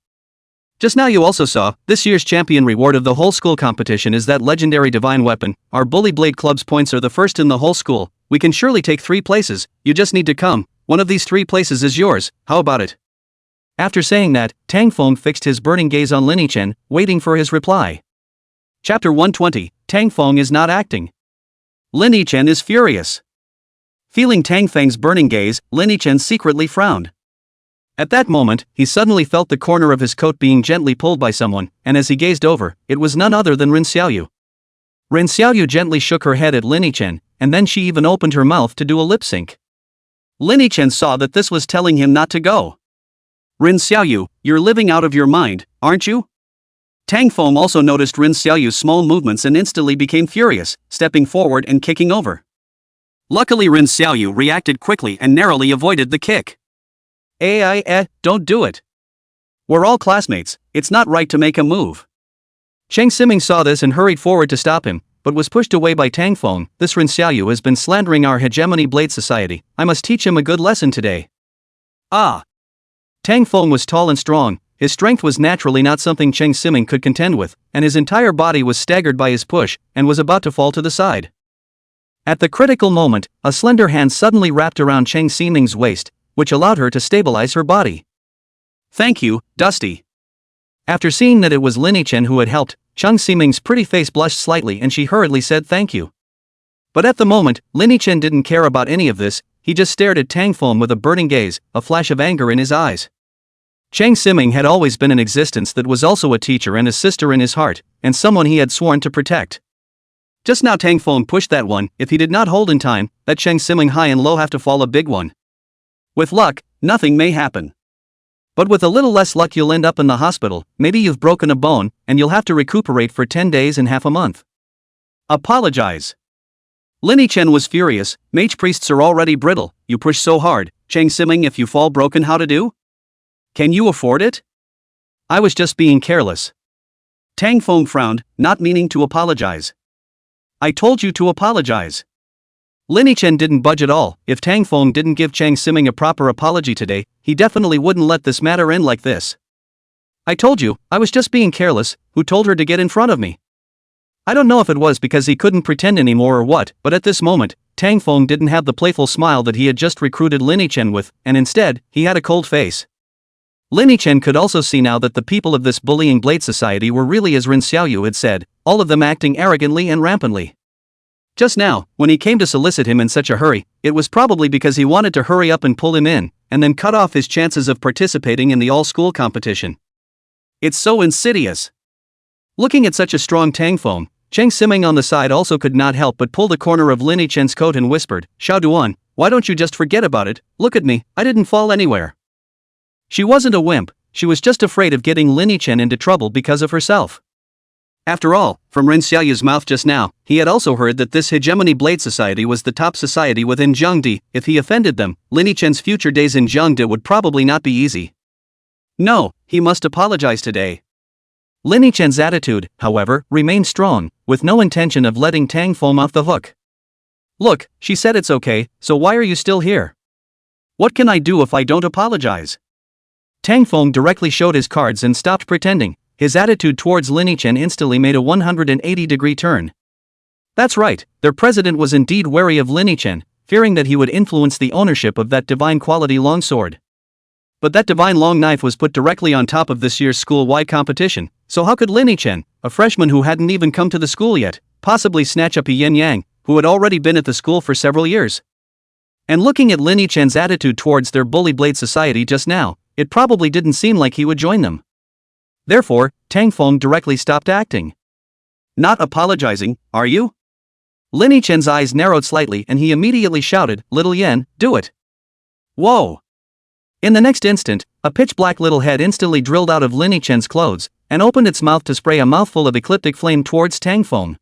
Just now you also saw, this year's champion reward of the whole school competition is that legendary divine weapon. Our Bully Blade Club's points are the first in the whole school. We can surely take 3 places, you just need to come. One of these 3 places is yours, how about it? After saying that, Tangfeng fixed his burning gaze on Lin Yichen, waiting for his reply. Chapter 120, Tangfeng is not acting. Lin Yichen is furious. Feeling Tangfeng's burning gaze, Lin Yichen secretly frowned. At that moment, he suddenly felt the corner of his coat being gently pulled by someone, and as he gazed over, it was none other than Ren Xiaoyu. Ren Xiaoyu gently shook her head at Lin Yichen. and then she even opened her mouth to do a lip sync. Lin Chen saw that this was telling him not to go. Rin Xiaoyu, you're living out of your mind, aren't you? Tang Feng also noticed Rin Xiaoyu's small movements and instantly became furious, stepping forward and kicking over. Luckily Rin Xiaoyu reacted quickly and narrowly avoided the kick. Don't do it. We're all classmates, it's not right to make a move. Cheng Siming saw this and hurried forward to stop him, but was pushed away by Tang Feng. This Rin Xiaoyu has been slandering our hegemony Blade Society, I must teach him a good lesson today. Ah! Tang Feng was tall and strong, his strength was naturally not something Cheng Siming could contend with, and his entire body was staggered by his push, and was about to fall to the side. At the critical moment, a slender hand suddenly wrapped around Cheng Siming's waist, which allowed her to stabilize her body. Thank you, Dusty. After seeing that it was Lin Chen who had helped, Cheng Siming's pretty face blushed slightly and she hurriedly said thank you. But at the moment, Lin Chen didn't care about any of this, he just stared at Tang Feng with a burning gaze, a flash of anger in his eyes. Cheng Siming had always been an existence that was also a teacher and a sister in his heart, and someone he had sworn to protect. Just now Tang Feng pushed that one, if he did not hold in time, that Cheng Siming high and low have to fall a big one. With luck, nothing may happen. But with a little less luck you'll end up in the hospital, maybe you've broken a bone, and you'll have to recuperate for 10 days and half a month. Apologize. Lin Chen was furious, mage priests are already brittle, you push so hard, Cheng Siming if you fall broken how to do? Can you afford it? I was just being careless. Tang Feng frowned, not meaning to apologize. I told you to apologize. Lin Chen didn't budge at all. If Tang Feng didn't give Cheng Siming a proper apology today, he definitely wouldn't let this matter end like this. I told you, I was just being careless, who told her to get in front of me? I don't know if it was because he couldn't pretend anymore or what, but at this moment, Tang Feng didn't have the playful smile that he had just recruited Lin Chen with, and instead, he had a cold face. Lin Chen could also see now that the people of this bullying Blade Society were really as Rin Xiaoyu had said, all of them acting arrogantly and rampantly. Just now, when he came to solicit him in such a hurry, it was probably because he wanted to hurry up and pull him in, and then cut off his chances of participating in the all-school competition. It's so insidious. Looking at such a strong Tang Feng, Cheng Siming on the side also could not help but pull the corner of Lin Chen's coat and whispered, Xiao Duan, why don't you just forget about it, look at me, I didn't fall anywhere. She wasn't a wimp, she was just afraid of getting Lin Chen into trouble because of herself. After all, from Rin Xiaoyu's mouth just now, he had also heard that this Hegemony Blade Society was the top society within Jiangdi. If he offended them, Lin Chen's future days in Jiangdi would probably not be easy. No, he must apologize today. Lin Chen's attitude, however, remained strong, with no intention of letting Tang Feng off the hook. Look, she said it's okay, so why are you still here? What can I do if I don't apologize? Tang Feng directly showed his cards and stopped pretending. His attitude towards Lin Chen instantly made a 180-degree turn. That's right, their president was indeed wary of Lin Chen, fearing that he would influence the ownership of that divine quality longsword. But that divine long knife was put directly on top of this year's school-wide competition, so how could Lin Chen, a freshman who hadn't even come to the school yet, possibly snatch up a Yin Yang, who had already been at the school for several years? And looking at Lin Chen's attitude towards their bully Blade Society just now, it probably didn't seem like he would join them. Therefore, Tang Feng directly stopped acting. Not apologizing, are you? Lin Chen's eyes narrowed slightly and he immediately shouted, Little Yen, do it. Whoa! In the next instant, a pitch-black little head instantly drilled out of Lin Chen's clothes, and opened its mouth to spray a mouthful of ecliptic flame towards Tang Feng.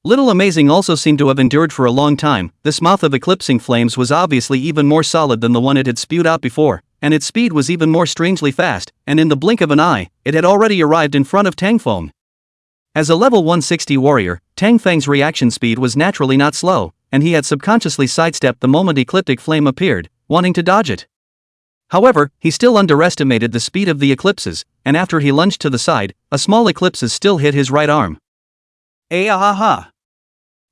Little Amazing also seemed to have endured for a long time. This mouth of eclipsing flames was obviously even more solid than the one it had spewed out before, and its speed was even more strangely fast, and in the blink of an eye, it had already arrived in front of Tang Feng. As a level 160 warrior, Tang Feng's reaction speed was naturally not slow, and he had subconsciously sidestepped the moment ecliptic flame appeared, wanting to dodge it. However, he still underestimated the speed of the eclipses, and after he lunged to the side, a small eclipses still hit his right arm. Ah-ha-ha!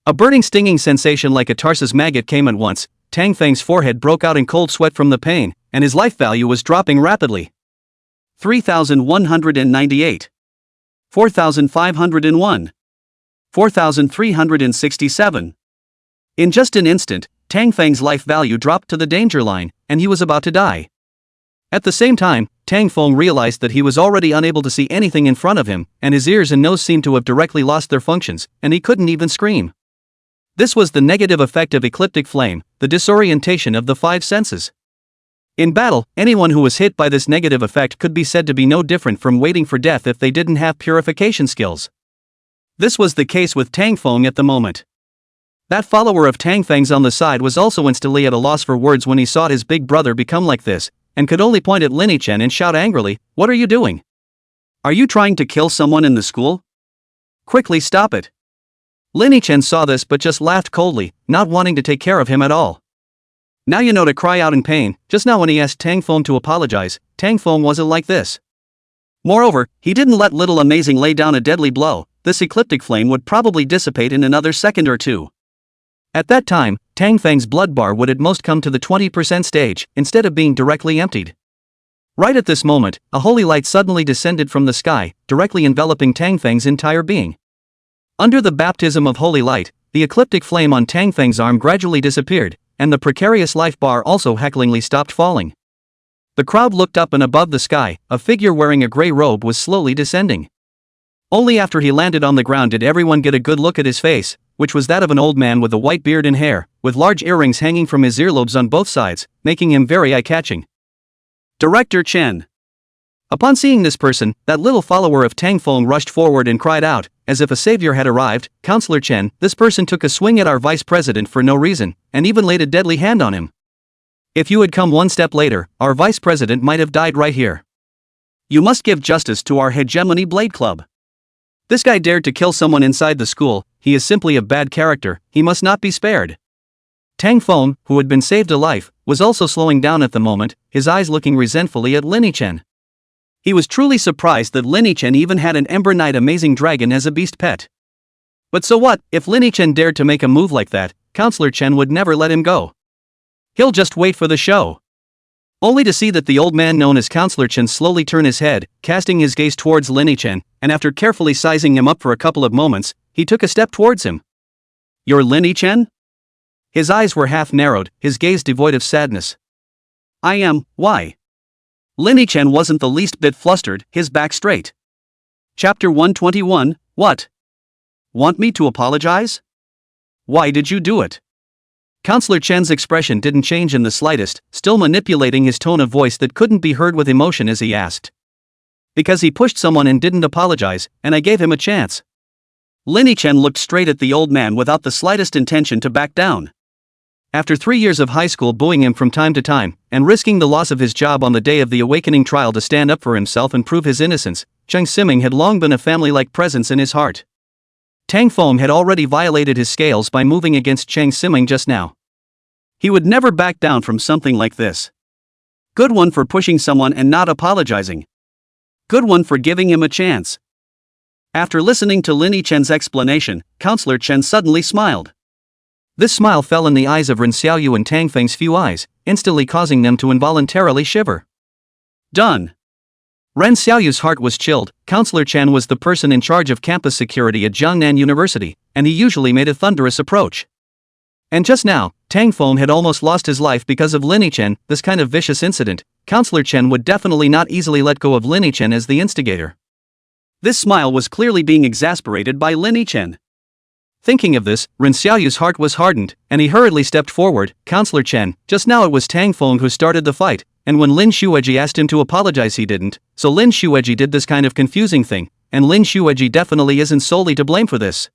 A burning stinging sensation like a Tarsus maggot came at once. Tang Feng's forehead broke out in cold sweat from the pain, and his life value was dropping rapidly. 3,198. 4,501. 4,367. In just an instant, Tang Feng's life value dropped to the danger line, and he was about to die. At the same time, Tang Feng realized that he was already unable to see anything in front of him, and his ears and nose seemed to have directly lost their functions, and he couldn't even scream. This was the negative effect of ecliptic flame, the disorientation of the five senses. In battle, anyone who was hit by this negative effect could be said to be no different from waiting for death if they didn't have purification skills. This was the case with Tang Feng at the moment. That follower of Tang Feng's on the side was also instantly at a loss for words when he saw his big brother become like this, and could only point at Lin Chen and shout angrily, "What are you doing? Are you trying to kill someone in the school? Quickly stop it." Lin Chen saw this but just laughed coldly, not wanting to take care of him at all. Now you know to cry out in pain. Just now when he asked Tang Feng to apologize, Tang Feng wasn't like this. Moreover, he didn't let little Amazing lay down a deadly blow. This ecliptic flame would probably dissipate in another second or two. At that time, Tang Feng's blood bar would at most come to the 20% stage, instead of being directly emptied. Right at this moment, a holy light suddenly descended from the sky, directly enveloping Tang Feng's entire being. Under the baptism of holy light, the ecliptic flame on Tang Feng's arm gradually disappeared, and the precarious life bar also hecklingly stopped falling. The crowd looked up and above the sky, a figure wearing a grey robe was slowly descending. Only after he landed on the ground did everyone get a good look at his face, which was that of an old man with a white beard and hair, with large earrings hanging from his earlobes on both sides, making him very eye-catching. Director Chen. Upon seeing this person, that little follower of Tang Feng rushed forward and cried out, as if a savior had arrived, "Counselor Chen, this person took a swing at our vice president for no reason, and even laid a deadly hand on him. If you had come one step later, our vice president might have died right here. You must give justice to our hegemony Blade Club. This guy dared to kill someone inside the school, he is simply a bad character, he must not be spared." Tang Feng, who had been saved a life, was also slowing down at the moment, his eyes looking resentfully at Lin Chen. He was truly surprised that Lin Chen even had an Ember Knight Amazing Dragon as a beast pet. But so what, if Lin Chen dared to make a move like that, Counselor Chen would never let him go. He'll just wait for the show. Only to see that the old man known as Counselor Chen slowly turn his head, casting his gaze towards Lin Chen, and after carefully sizing him up for a couple of moments, he took a step towards him. "You're Lin Chen?" His eyes were half narrowed, his gaze devoid of sadness. "I am, why?" Lin Chen wasn't the least bit flustered, his back straight. Chapter 121, What? Want me to apologize? Why did you do it? Counselor Chen's expression didn't change in the slightest, still manipulating his tone of voice that couldn't be heard with emotion as he asked. "Because he pushed someone and didn't apologize, and I gave him a chance." Lin Chen looked straight at the old man without the slightest intention to back down. After 3 years of high school bullying him from time to time, and risking the loss of his job on the day of the awakening trial to stand up for himself and prove his innocence, Cheng Siming had long been a family-like presence in his heart. Tang Feng had already violated his scales by moving against Cheng Siming just now. He would never back down from something like this. Good one for pushing someone and not apologizing. Good one for giving him a chance. After listening to Lin Chen's explanation, Counselor Chen suddenly smiled. This smile fell in the eyes of Ren Xiaoyu and Tang Feng's few eyes, instantly causing them to involuntarily shiver. Done. Ren Xiaoyu's heart was chilled. Counselor Chen was the person in charge of campus security at Jiangnan University, and he usually made a thunderous approach. And just now, Tang Feng had almost lost his life because of Lin Chen. This kind of vicious incident, Counselor Chen would definitely not easily let go of Lin Chen as the instigator. This smile was clearly being exasperated by Lin Chen. Thinking of this, Ren Xiaoyu's heart was hardened, and he hurriedly stepped forward. "Counselor Chen, just now it was Tang Feng who started the fight, and when Lin Xueji asked him to apologize he didn't, so Lin Xueji did this kind of confusing thing, and Lin Xueji definitely isn't solely to blame for this."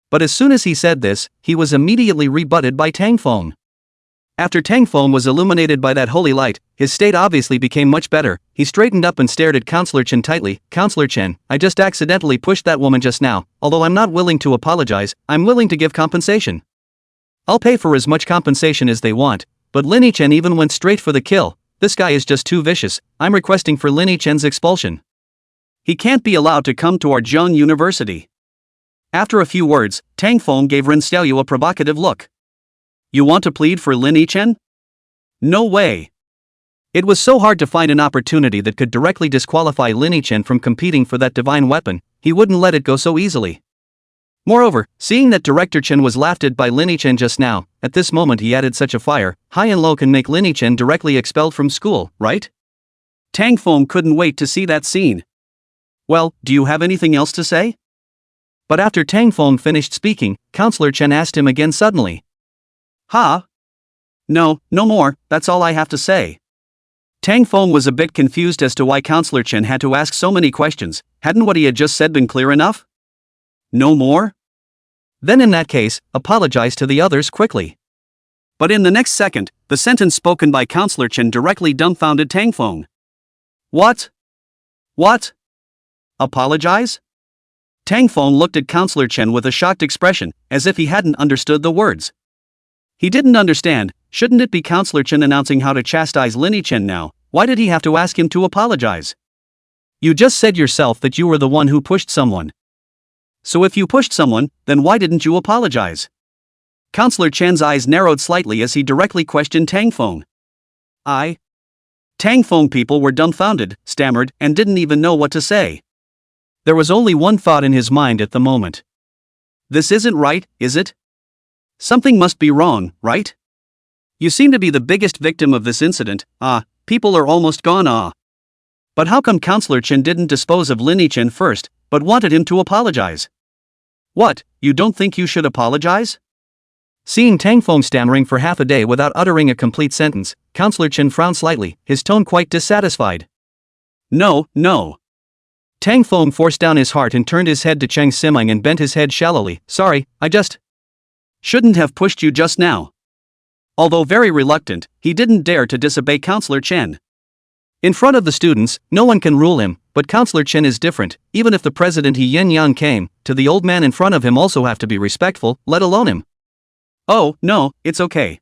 But as soon as he said this, he was immediately rebutted by Tang Feng. After Tang Feng was illuminated by that holy light, his state obviously became much better. He straightened up and stared at Counselor Chen tightly. "Counselor Chen, I just accidentally pushed that woman just now. Although I'm not willing to apologize, I'm willing to give compensation. I'll pay for as much compensation as they want." But Lin Chen even went straight for the kill. "This guy is just too vicious. I'm requesting for Lin Chen's expulsion. He can't be allowed to come to our Zheng University." After a few words, Tang Feng gave Ren Xiaoyu a provocative look. "You want to plead for Lin Chen? No way." It was so hard to find an opportunity that could directly disqualify Lin Chen from competing for that divine weapon. He wouldn't let it go so easily. Moreover, seeing that Director Chen was laughed at by Lin Chen just now, at this moment he added such a fire. High and low can make Lin Chen directly expelled from school, right? Tang Feng couldn't wait to see that scene. "Well, do you have anything else to say?" But after Tang Feng finished speaking, Counselor Chen asked him again suddenly. "Ha? No, no more, that's all I have to say." Tang Feng was a bit confused as to why Counselor Chen had to ask so many questions. Hadn't what he had just said been clear enough? No more? Then in that case, apologize to the others quickly. But in the next second, the sentence spoken by Counselor Chen directly dumbfounded Tang Feng. What? What? Apologize? Tang Feng looked at Counselor Chen with a shocked expression, as if he hadn't understood the words. He didn't understand. Shouldn't it be Counselor Chen announcing how to chastise Linny Chen now? Why did he have to ask him to apologize? You just said yourself that you were the one who pushed someone. So if you pushed someone, then why didn't you apologize? Counselor Chen's eyes narrowed slightly as he directly questioned Tang Feng. Tang Feng people were dumbfounded, stammered, and didn't even know what to say. There was only one thought in his mind at the moment. This isn't right, is it? Something must be wrong, right? You seem to be the biggest victim of this incident. People are almost gone. But how come Counselor Chen didn't dispose of Linny Chen first, but wanted him to apologize? What, you don't think you should apologize? Seeing Tang Feng stammering for half a day without uttering a complete sentence, Counselor Chen frowned slightly, his tone quite dissatisfied. No. Tang Feng forced down his heart and turned his head to Cheng Simeng and bent his head shallowly. Sorry, I just shouldn't have pushed you just now. Although very reluctant, he didn't dare to disobey Counselor Chen. In front of the students, no one can rule him, but Counselor Chen is different. Even if the president He Yin Yang came, to the old man in front of him also have to be respectful, let alone him. Oh, no, it's okay.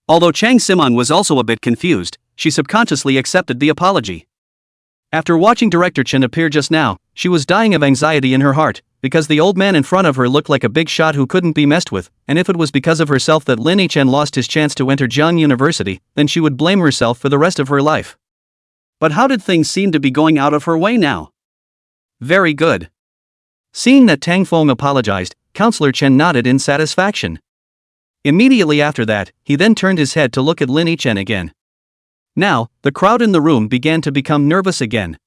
Although Cheng Simon was also a bit confused, she subconsciously accepted the apology. After watching Director Chen appear just now, she was dying of anxiety in her heart, because the old man in front of her looked like a big shot who couldn't be messed with, and if it was because of herself that Linny Chen lost his chance to enter Jiang University, then she would blame herself for the rest of her life. But how did things seem to be going out of her way now? Very good. Seeing that Tang Feng apologized, Counselor Chen nodded in satisfaction. Immediately after that, he then turned his head to look at Linny Chen again. Now, the crowd in the room began to become nervous again.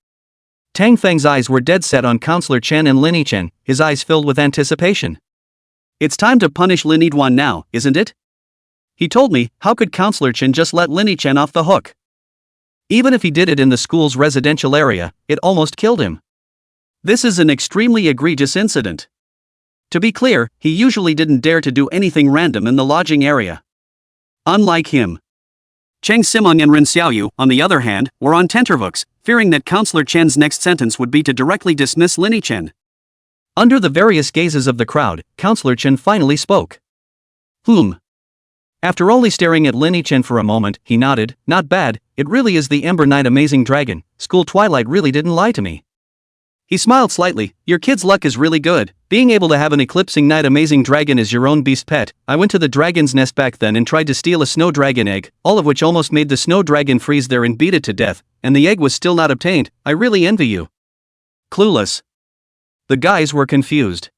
Tang Feng's eyes were dead set on Counselor Chen and Linny Chen, his eyes filled with anticipation. It's time to punish Linny Duan now, isn't it? He told me, how could Counselor Chen just let Linny Chen off the hook? Even if he did it in the school's residential area, it almost killed him. This is an extremely egregious incident. To be clear, he usually didn't dare to do anything random in the lodging area. Unlike him. Cheng Simeng and Ren Xiaoyu, on the other hand, were on tenterhooks, fearing that Counselor Chen's next sentence would be to directly dismiss Linny Chen. Under the various gazes of the crowd, Counselor Chen finally spoke. After only staring at Linny Chen for a moment, he nodded. Not bad, it really is the Ember Knight Amazing Dragon. School Twilight really didn't lie to me. He smiled slightly. Your kid's luck is really good. Being able to have an Eclipsing Knight Amazing Dragon as your own beast pet. I went to the dragon's nest back then and tried to steal a snow dragon egg, all of which almost made the snow dragon freeze there and beat it to death, and the egg was still not obtained. I really envy you. Clueless. The guys were confused.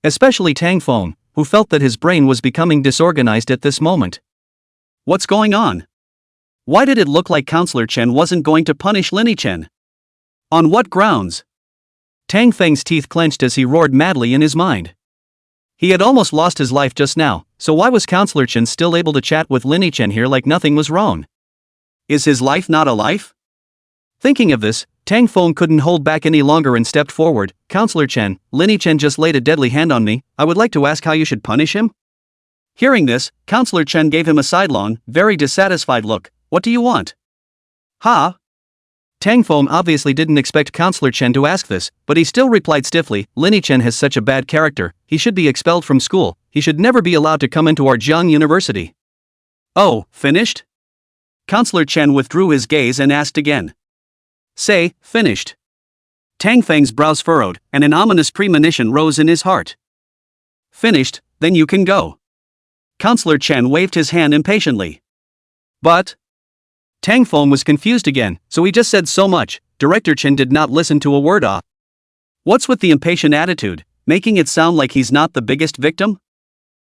Especially Tang Feng, who felt that his brain was becoming disorganized at this moment. What's going on? Why did it look like Counselor Chen wasn't going to punish Linny Chen? On what grounds? Tang Feng's teeth clenched as he roared madly in his mind. He had almost lost his life just now, so why was Counselor Chen still able to chat with Linny Chen here like nothing was wrong? Is his life not a life? Thinking of this, Tang Feng couldn't hold back any longer and stepped forward. Counselor Chen, Linny Chen just laid a deadly hand on me. I would like to ask how you should punish him? Hearing this, Counselor Chen gave him a sidelong, very dissatisfied look. What do you want? Tang Feng obviously didn't expect Counselor Chen to ask this, but he still replied stiffly, Linny Chen has such a bad character, he should be expelled from school, he should never be allowed to come into our Jiang University. Oh, finished? Counselor Chen withdrew his gaze and asked again. Say, finished. Tang Feng's brows furrowed, and an ominous premonition rose in his heart. Finished, then you can go. Counselor Chen waved his hand impatiently. But Tang Feng was confused again, so he just said so much. Director Chen did not listen to a word. What's with the impatient attitude, making it sound like he's not the biggest victim?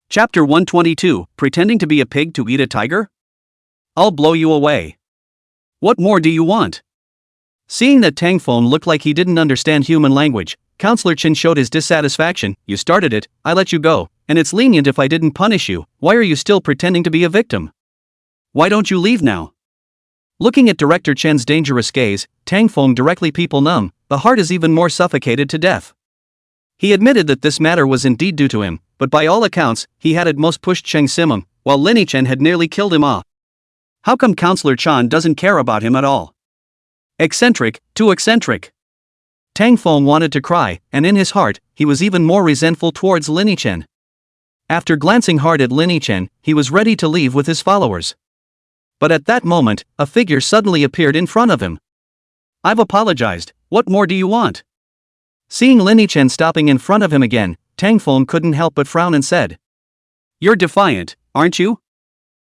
Chapter 122, Pretending to be a pig to eat a tiger? I'll blow you away. What more do you want? Seeing that Tang Feng looked like he didn't understand human language, Counselor Chin showed his dissatisfaction. You started it, I let you go, and it's lenient if I didn't punish you. Why are you still pretending to be a victim? Why don't you leave now? Looking at Director Chen's dangerous gaze, Tang Feng directly people numb, the heart is even more suffocated to death. He admitted that this matter was indeed due to him, but by all accounts, he had at most pushed Cheng Simeng, while Lin Chen had nearly killed him off. How come Counselor Chan doesn't care about him at all? Eccentric, too eccentric. Tang Feng wanted to cry, and in his heart, he was even more resentful towards Lin Chen. After glancing hard at Lin Chen, he was ready to leave with his followers. But at that moment, a figure suddenly appeared in front of him. I've apologized, what more do you want? Seeing Lin Chen stopping in front of him again, Tang Feng couldn't help but frown and said, You're defiant, aren't you?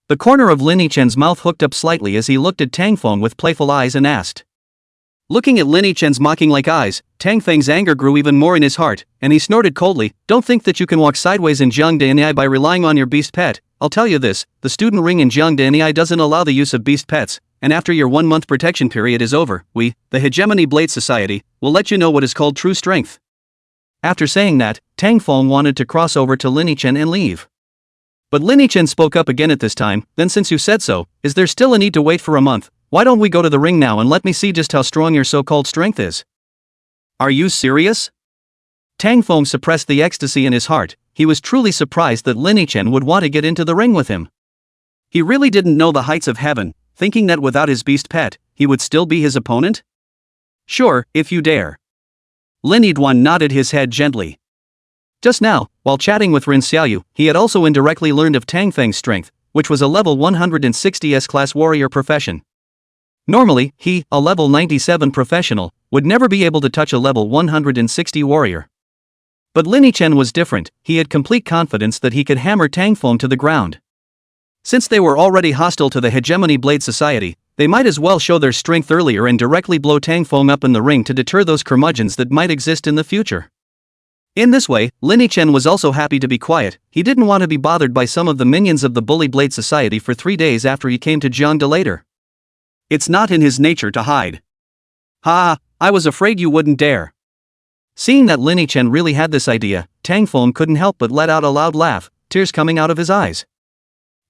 The corner of Lin Chen's mouth hooked up slightly as he looked at Tang Feng with playful eyes and asked. Looking at Lin Chen's mocking-like eyes, Tang Feng's anger grew even more in his heart, and he snorted coldly, Don't think that you can walk sideways in Jiangdanai by relying on your beast pet. I'll tell you this, the student ring in Jiangdanai doesn't allow the use of beast pets, and after your 1-month protection period is over, we, the Hegemony Blade Society, will let you know what is called true strength. After saying that, Tang Feng wanted to cross over to Lin Chen and leave. But Lin Chen spoke up again at this time, Then since you said so, is there still a need to wait for a month? Why don't we go to the ring now and let me see just how strong your so-called strength is? Are you serious? Tang Feng suppressed the ecstasy in his heart. He was truly surprised that Lin Chen would want to get into the ring with him. He really didn't know the heights of heaven, thinking that without his beast pet, he would still be his opponent? Sure, if you dare. Lin Yidwan nodded his head gently. Just now, while chatting with Rin Xiaoyu, he had also indirectly learned of Tang Feng's strength, which was a level 160 S-class warrior profession. Normally, he, a level 97 professional, would never be able to touch a level 160 warrior. But Lin Chen was different, he had complete confidence that he could hammer Tang Feng to the ground. Since they were already hostile to the Hegemony Blade Society, they might as well show their strength earlier and directly blow Tang Feng up in the ring to deter those curmudgeons that might exist in the future. In this way, Lin Chen was also happy to be quiet. He didn't want to be bothered by some of the minions of the Bully Blade Society for 3 days after he came to Jiangda later. It's not in his nature to hide. Ha, I was afraid you wouldn't dare. Seeing that Lin Chen really had this idea, Tang Feng couldn't help but let out a loud laugh, tears coming out of his eyes.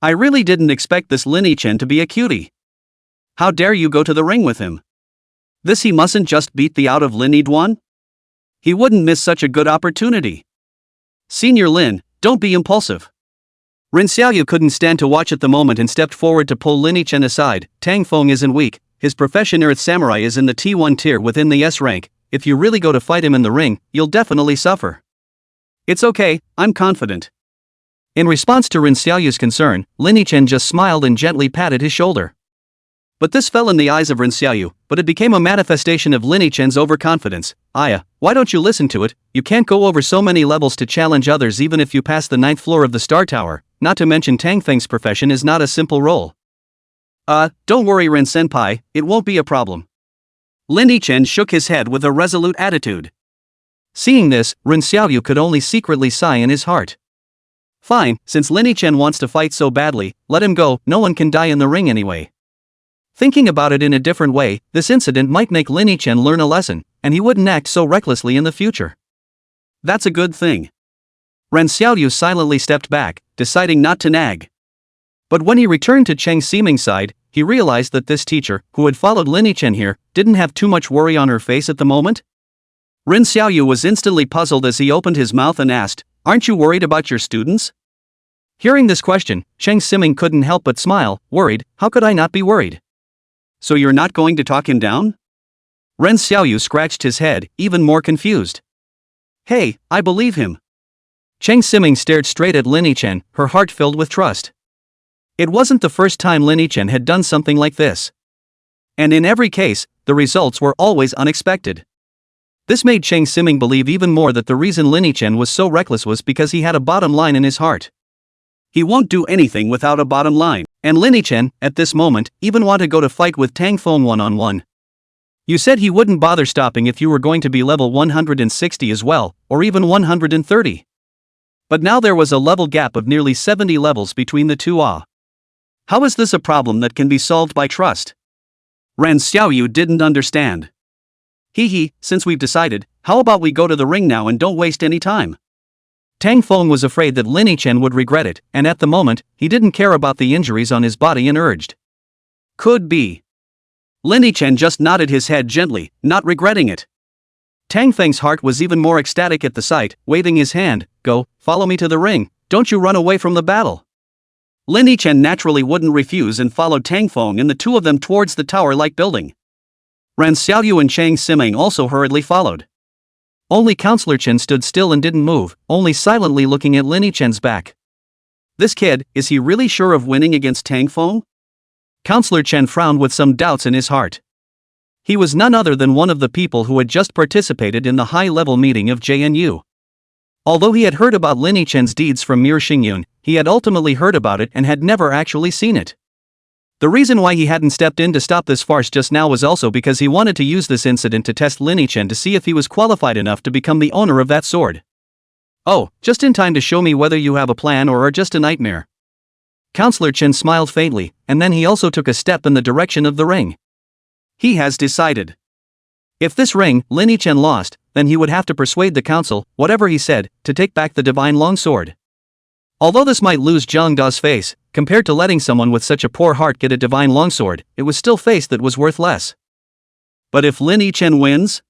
I really didn't expect this Lin Chen to be a cutie. How dare you go to the ring with him? This he mustn't just beat the out of Lin Yidwan? He wouldn't miss such a good opportunity. Senior Lin, don't be impulsive. Rin Xiaoyu couldn't stand to watch at the moment and stepped forward to pull Lin Chen aside. Tang Feng isn't weak, his profession Earth Samurai is in the T1 tier within the S rank. If you really go to fight him in the ring, you'll definitely suffer. It's okay, I'm confident. In response to Rin Xiaoyu's concern, Lin Chen just smiled and gently patted his shoulder. But this fell in the eyes of Rin Xiaoyu, but it became a manifestation of Lin Chen's overconfidence. Aya, why don't you listen to it? You can't go over so many levels to challenge others even if you pass the 9th floor of the Star Tower, not to mention Tang Feng's profession is not a simple role. Don't worry Rin Senpai, it won't be a problem. Lin Chen shook his head with a resolute attitude. Seeing this, Rin Xiaoyu could only secretly sigh in his heart. Fine, since Lin Chen wants to fight so badly, let him go, no one can die in the ring anyway. Thinking about it in a different way, this incident might make Lin Chen learn a lesson, and he wouldn't act so recklessly in the future. That's a good thing. Ren Xiaoyu silently stepped back, deciding not to nag. But when he returned to Cheng Ximing's side, he realized that this teacher, who had followed Lin Chen here, didn't have too much worry on her face at the moment. Ren Xiaoyu was instantly puzzled as he opened his mouth and asked, Aren't you worried about your students? Hearing this question, Cheng Ximing couldn't help but smile, worried, how could I not be worried? So you're not going to talk him down? Ren Xiaoyu scratched his head, even more confused. Hey, I believe him. Cheng Ximing stared straight at Lin Chen, her heart filled with trust. It wasn't the first time Lin Chen had done something like this. And in every case, the results were always unexpected. This made Cheng Ximing believe even more that the reason Lin Chen was so reckless was because he had a bottom line in his heart. He won't do anything without a bottom line, and Lin Chen, at this moment, even wanted to go to fight with Tang Feng one-on-one. You said he wouldn't bother stopping if you were going to be level 160 as well, or even 130. But now there was a level gap of nearly 70 levels between the two. How is this a problem that can be solved by trust? Ren Xiaoyu didn't understand. Since we've decided, How about we go to the ring now and don't waste any time? Tang Feng was afraid that Lin Yichen would regret it, and at the moment, he didn't care about the injuries on his body and urged. Could be. Lin Yichen just nodded his head gently, not regretting it. Tang Feng's heart was even more ecstatic at the sight, waving his hand. Go, follow me to the ring, don't you run away from the battle. Lin Yichen naturally wouldn't refuse and followed Tang Feng and the two of them towards the tower-like building. Ran Xiaoyu and Chang Simeng also hurriedly followed. Only Counselor Chen stood still and didn't move, only silently looking at Lin Yichen's back. This kid, is he really sure of winning against Tang Feng? Counselor Chen frowned with some doubts in his heart. He was none other than one of the people who had just participated in the high-level meeting of JNU. Although he had heard about Lin Yichen's deeds from Mir Xingyun, he had ultimately heard about it and had never actually seen it. The reason why he hadn't stepped in to stop this farce just now was also because he wanted to use this incident to test Lin Yichen to see if he was qualified enough to become the owner of that sword. Oh, just in time to show me whether you have a plan or are just a nightmare. Counselor Chen smiled faintly, and then he also took a step in the direction of the ring. He has decided. If this ring, Lin Yichen lost, then he would have to persuade the council, whatever he said, to take back the divine longsword. Although this might lose Zhang Da's face, compared to letting someone with such a poor heart get a divine longsword, it was still face that was worth less. But if Lin Yichen wins?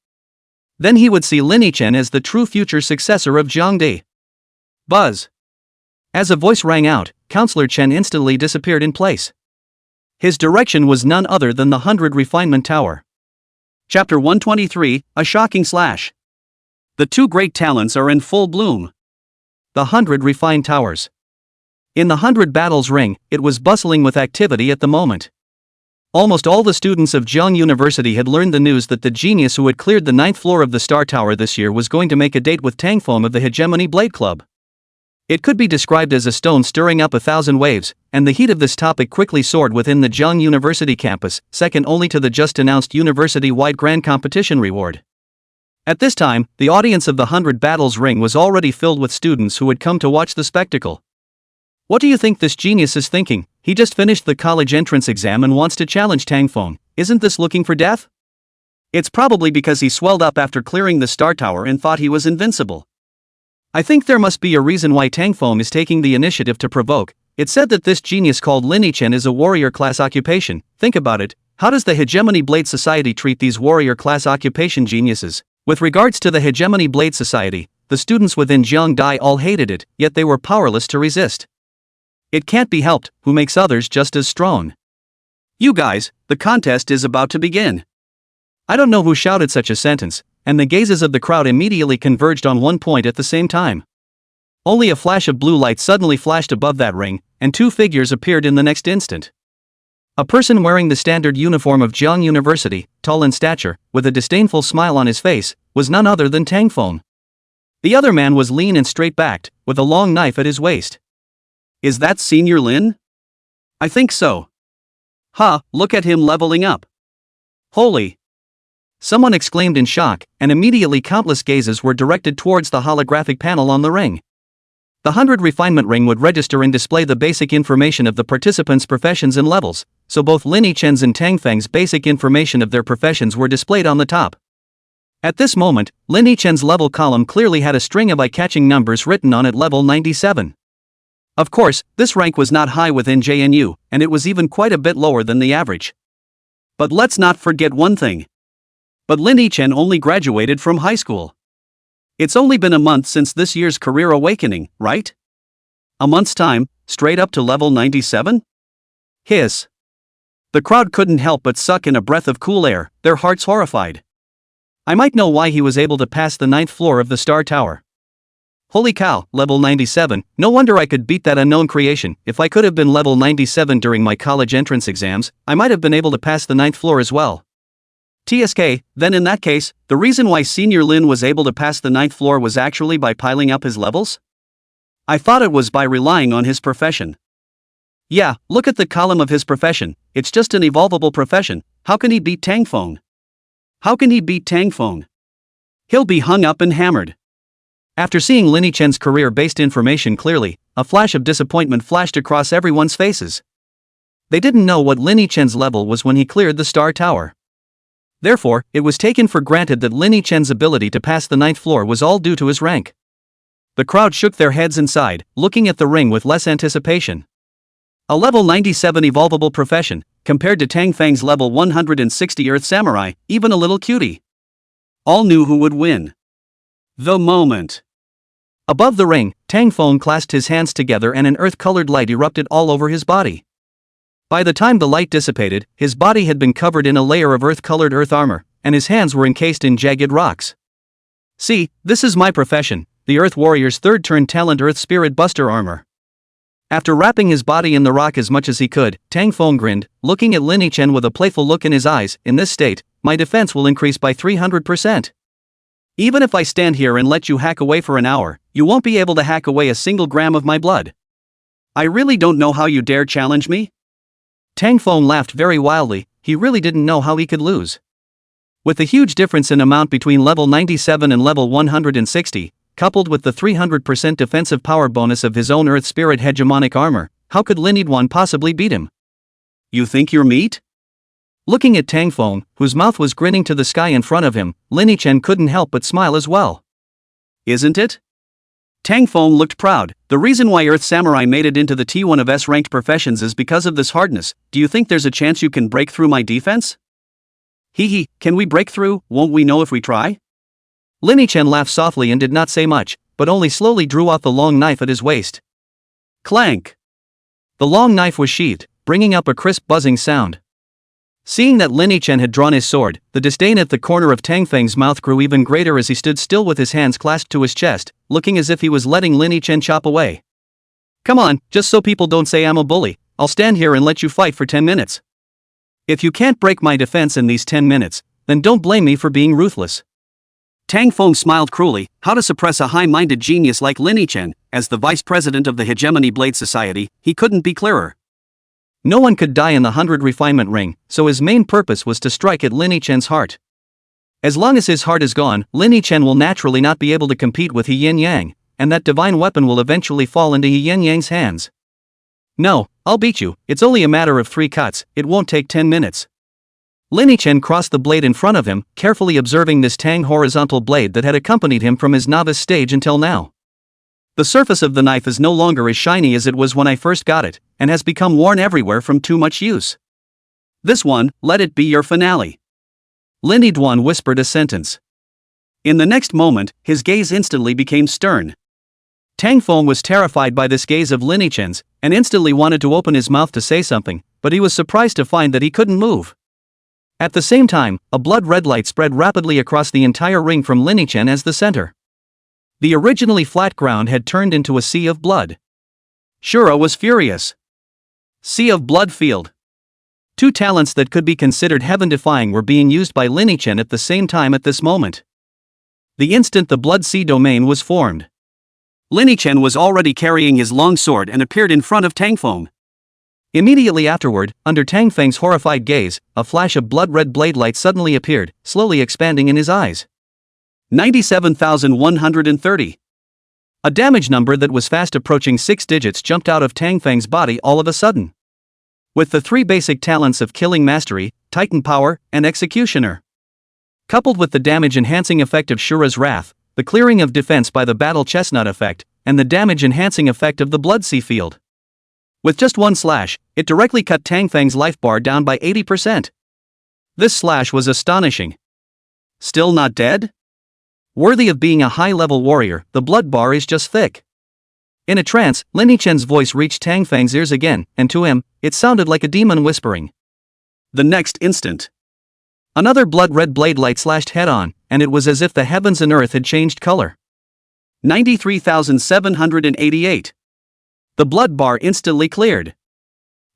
Then he would see Lin Yichen as the true future successor of Zhang Da. Buzz. As a voice rang out, Counselor Chen instantly disappeared in place. His direction was none other than the 100 Refinement Tower. Chapter 123, A Shocking Slash. The two great talents are in full bloom. The 100 Refined Towers. In the 100 Battles Ring, it was bustling with activity at the moment. Almost all the students of Zhejiang University had learned the news that the genius who had cleared the 9th floor of the Star Tower this year was going to make a date with Tang Feng of the Hegemony Blade Club. It could be described as a stone stirring up 1,000 waves, and the heat of this topic quickly soared within the Zhejiang University campus, second only to the just-announced university-wide grand competition reward. At this time, the audience of the 100 Battles Ring was already filled with students who had come to watch the spectacle. What do you think this genius is thinking? He just finished the college entrance exam and wants to challenge Tang Feng. Isn't this looking for death? It's probably because he swelled up after clearing the Star Tower and thought he was invincible. I think there must be a reason why Tang Feng is taking the initiative to provoke. It's said that this genius called Lin Yichen is a warrior class occupation. Think about it, how does the Hegemony Blade Society treat these warrior class occupation geniuses? With regards to the Hegemony Blade Society, the students within Zhejiang Dai all hated it, yet they were powerless to resist. It can't be helped, who makes others just as strong. You guys, the contest is about to begin. I don't know who shouted such a sentence, and the gazes of the crowd immediately converged on one point at the same time. Only a flash of blue light suddenly flashed above that ring, and two figures appeared in the next instant. A person wearing the standard uniform of Zhejiang University, tall in stature, with a disdainful smile on his face, was none other than Tang Feng. The other man was lean and straight-backed, with a long knife at his waist. Is that Senior Lin? I think so. Ha, look at him leveling up. Holy! Someone exclaimed in shock, and immediately countless gazes were directed towards the holographic panel on the ring. The 100 Refinement Ring would register and display the basic information of the participants' professions and levels, so both Lin Yichen's and Tang Feng's basic information of their professions were displayed on the top. At this moment, Lin Yichen's level column clearly had a string of eye-catching numbers written on it: level 97. Of course, this rank was not high within JNU, and it was even quite a bit lower than the average. But let's not forget one thing. But Lin Yichen only graduated from high school. It's only been a month since this year's career awakening, right? A month's time, straight up to level 97? Hiss. The crowd couldn't help but suck in a breath of cool air, their hearts horrified. I might know why he was able to pass the 9th floor of the Star Tower. Holy cow, level 97, no wonder I could beat that unknown creation. If I could have been level 97 during my college entrance exams, I might have been able to pass the 9th floor as well. TSK, then in that case, the reason why Senior Lin was able to pass the 9th floor was actually by piling up his levels? I thought it was by relying on his profession. Yeah, look at the column of his profession, it's just an evolvable profession. How can he beat Tang Feng? How can he beat Tang Feng? He'll be hung up and hammered. After seeing Lin Yichen's career-based information clearly, a flash of disappointment flashed across everyone's faces. They didn't know what Lin Yichen's level was when he cleared the Star Tower. Therefore, it was taken for granted that Lin Yichen's ability to pass the ninth floor was all due to his rank. The crowd shook their heads inside, looking at the ring with less anticipation. A level 97 evolvable profession, compared to Tang Feng's level 160 Earth Samurai, even a little cutie. All knew who would win. The moment. Above the ring, Tang Feng clasped his hands together and an earth-colored light erupted all over his body. By the time the light dissipated, his body had been covered in a layer of earth-colored earth armor, and his hands were encased in jagged rocks. See, this is my profession, the Earth Warrior's third-turn talent Earth Spirit Buster armor. After wrapping his body in the rock as much as he could, Tang Feng grinned, looking at Lin Yichen with a playful look in his eyes. In this state, my defense will increase by 300%. Even if I stand here and let you hack away for an hour, you won't be able to hack away a single gram of my blood. I really don't know how you dare challenge me? Tang Feng laughed very wildly. He really didn't know how he could lose. With the huge difference in amount between level 97 and level 160, coupled with the 300% defensive power bonus of his own Earth Spirit hegemonic armor, how could Lin Yidwan possibly beat him? You think you're meat? Looking at Tang Feng, whose mouth was grinning to the sky in front of him, Lin Yichen couldn't help but smile as well. Isn't it? Tang Feng looked proud. The reason why Earth Samurai made it into the T1 of S-ranked professions is because of this hardness. Do you think there's a chance you can break through my defense? Hee, can we break through? Won't we know if we try? Lin Yichen laughed softly and did not say much, but only slowly drew out the long knife at his waist. Clank! The long knife was sheathed, bringing up a crisp buzzing sound. Seeing that Lin Yichen had drawn his sword, the disdain at the corner of Tang Feng's mouth grew even greater as he stood still with his hands clasped to his chest, looking as if he was letting Lin Yichen chop away. Come on, just so people don't say I'm a bully, I'll stand here and let you fight for 10 minutes. If you can't break my defense in these 10 minutes, then don't blame me for being ruthless. Tang Feng smiled cruelly. How to suppress a high-minded genius like Lin Yichen? As the vice president of the Hegemony Blade Society, he couldn't be clearer. No one could die in the 100 refinement ring, so his main purpose was to strike at Lin Yichen's heart. As long as his heart is gone, Lin Yichen will naturally not be able to compete with He Yin Yang, and that divine weapon will eventually fall into He Yin Yang's hands. No, I'll beat you, it's only a matter of 3 cuts, it won't take 10 minutes. Lin Yichen crossed the blade in front of him, carefully observing this Tang horizontal blade that had accompanied him from his novice stage until now. The surface of the knife is no longer as shiny as it was when I first got it, and has become worn everywhere from too much use. This one, let it be your finale. Lin Yidwan whispered a sentence. In the next moment, his gaze instantly became stern. Tang Feng was terrified by this gaze of Lin Yichen's, and instantly wanted to open his mouth to say something, but he was surprised to find that he couldn't move. At the same time, a blood-red light spread rapidly across the entire ring from Lin Yichen as the center. The originally flat ground had turned into a sea of blood. Shura was furious. Sea of Blood Field. 2 talents that could be considered heaven-defying were being used by Lin Yichen at the same time at this moment. The instant the Blood Sea domain was formed, Lin Yichen was already carrying his long sword and appeared in front of Tang Feng. Immediately afterward, under Tang Feng's horrified gaze, a flash of blood-red blade light suddenly appeared, slowly expanding in his eyes. 97,130. A damage number that was fast approaching 6 digits jumped out of Tang Feng's body all of a sudden. With the 3 basic talents of Killing Mastery, Titan Power, and Executioner, coupled with the damage-enhancing effect of Shura's Wrath, the clearing of defense by the Battle Chestnut effect, and the damage-enhancing effect of the Blood Sea Field. With just one slash, it directly cut Tang Feng's life bar down by 80%. This slash was astonishing. Still not dead? Worthy of being a high-level warrior, the blood bar is just thick. In a trance, Lin Yichen's voice reached Tang Feng's ears again, and to him, it sounded like a demon whispering. The next instant, another blood-red blade light slashed head-on, and it was as if the heavens and earth had changed color. 93,788. The blood bar instantly cleared.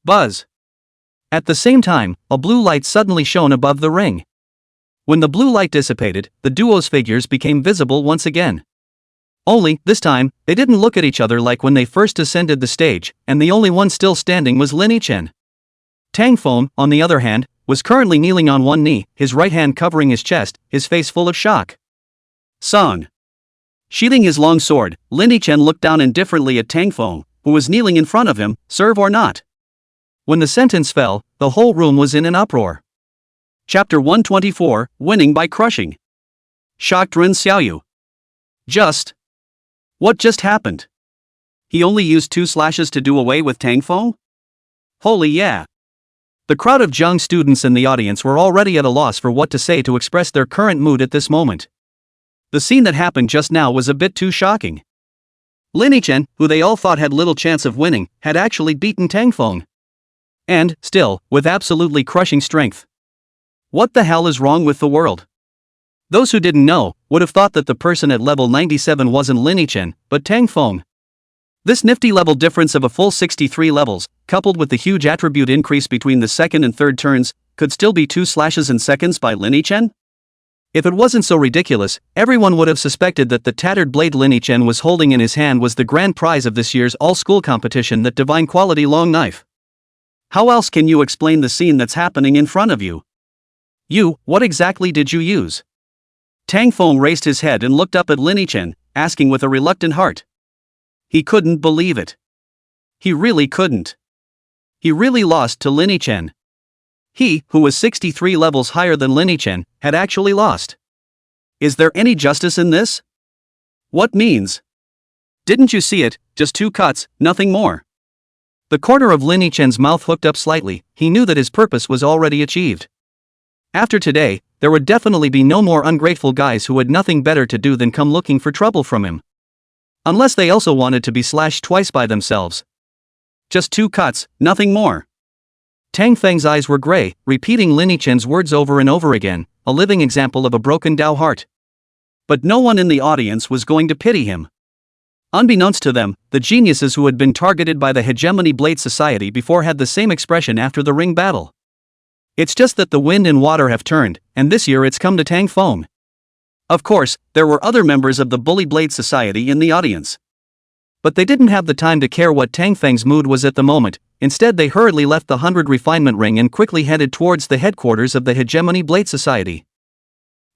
Buzz. At the same time, a blue light suddenly shone above the ring. When the blue light dissipated, the duo's figures became visible once again. Only, this time, they didn't look at each other like when they first ascended the stage, and the only one still standing was Lin Yichen. Tang Feng, on the other hand, was currently kneeling on one knee, his right hand covering his chest, his face full of shock. Song. Sheathing his long sword, Lin Yichen looked down indifferently at Tang Feng, who was kneeling in front of him, serve or not. When the sentence fell, the whole room was in an uproar. Chapter 124, Winning by Crushing. Shocked Rin Xiaoyu. What just happened? He only used 2 slashes to do away with Tang Feng? Holy yeah. The crowd of Zhang students in the audience were already at a loss for what to say to express their current mood at this moment. The scene that happened just now was a bit too shocking. Lin Yichen, who they all thought had little chance of winning, had actually beaten Tang Feng. And, still, with absolutely crushing strength. What the hell is wrong with the world? Those who didn't know would have thought that the person at level 97 wasn't Lin Yichen, but Tang Feng. This nifty level difference of a full 63 levels, coupled with the huge attribute increase between the second and third turns, could still be 2 slashes in seconds by Lin Yichen? If it wasn't so ridiculous, everyone would have suspected that the tattered blade Lin Yichen was holding in his hand was the grand prize of this year's all-school competition, that divine quality long knife. How else can you explain the scene that's happening in front of you? What exactly did you use? Tang Feng raised his head and looked up at Lin Yichen, asking with a reluctant heart. He couldn't believe it. He really couldn't. He really lost to Lin Yichen. He, who was 63 levels higher than Lin Yichen, had actually lost. Is there any justice in this? What means? Didn't you see it, just 2 cuts, nothing more. The corner of Lin Yichen's mouth hooked up slightly. He knew that his purpose was already achieved. After today, there would definitely be no more ungrateful guys who had nothing better to do than come looking for trouble from him. Unless they also wanted to be slashed twice by themselves. Just 2 cuts, nothing more. Tang Feng's eyes were gray, repeating Lin Yichen's words over and over again, a living example of a broken Dao heart. But no one in the audience was going to pity him. Unbeknownst to them, the geniuses who had been targeted by the Hegemony Blade Society before had the same expression after the ring battle. It's just that the wind and water have turned, and this year it's come to Tang Feng. Of course, there were other members of the Bully Blade Society in the audience. But they didn't have the time to care what Tang Feng's mood was at the moment. Instead, they hurriedly left the 100 refinement ring and quickly headed towards the headquarters of the Hegemony Blade Society.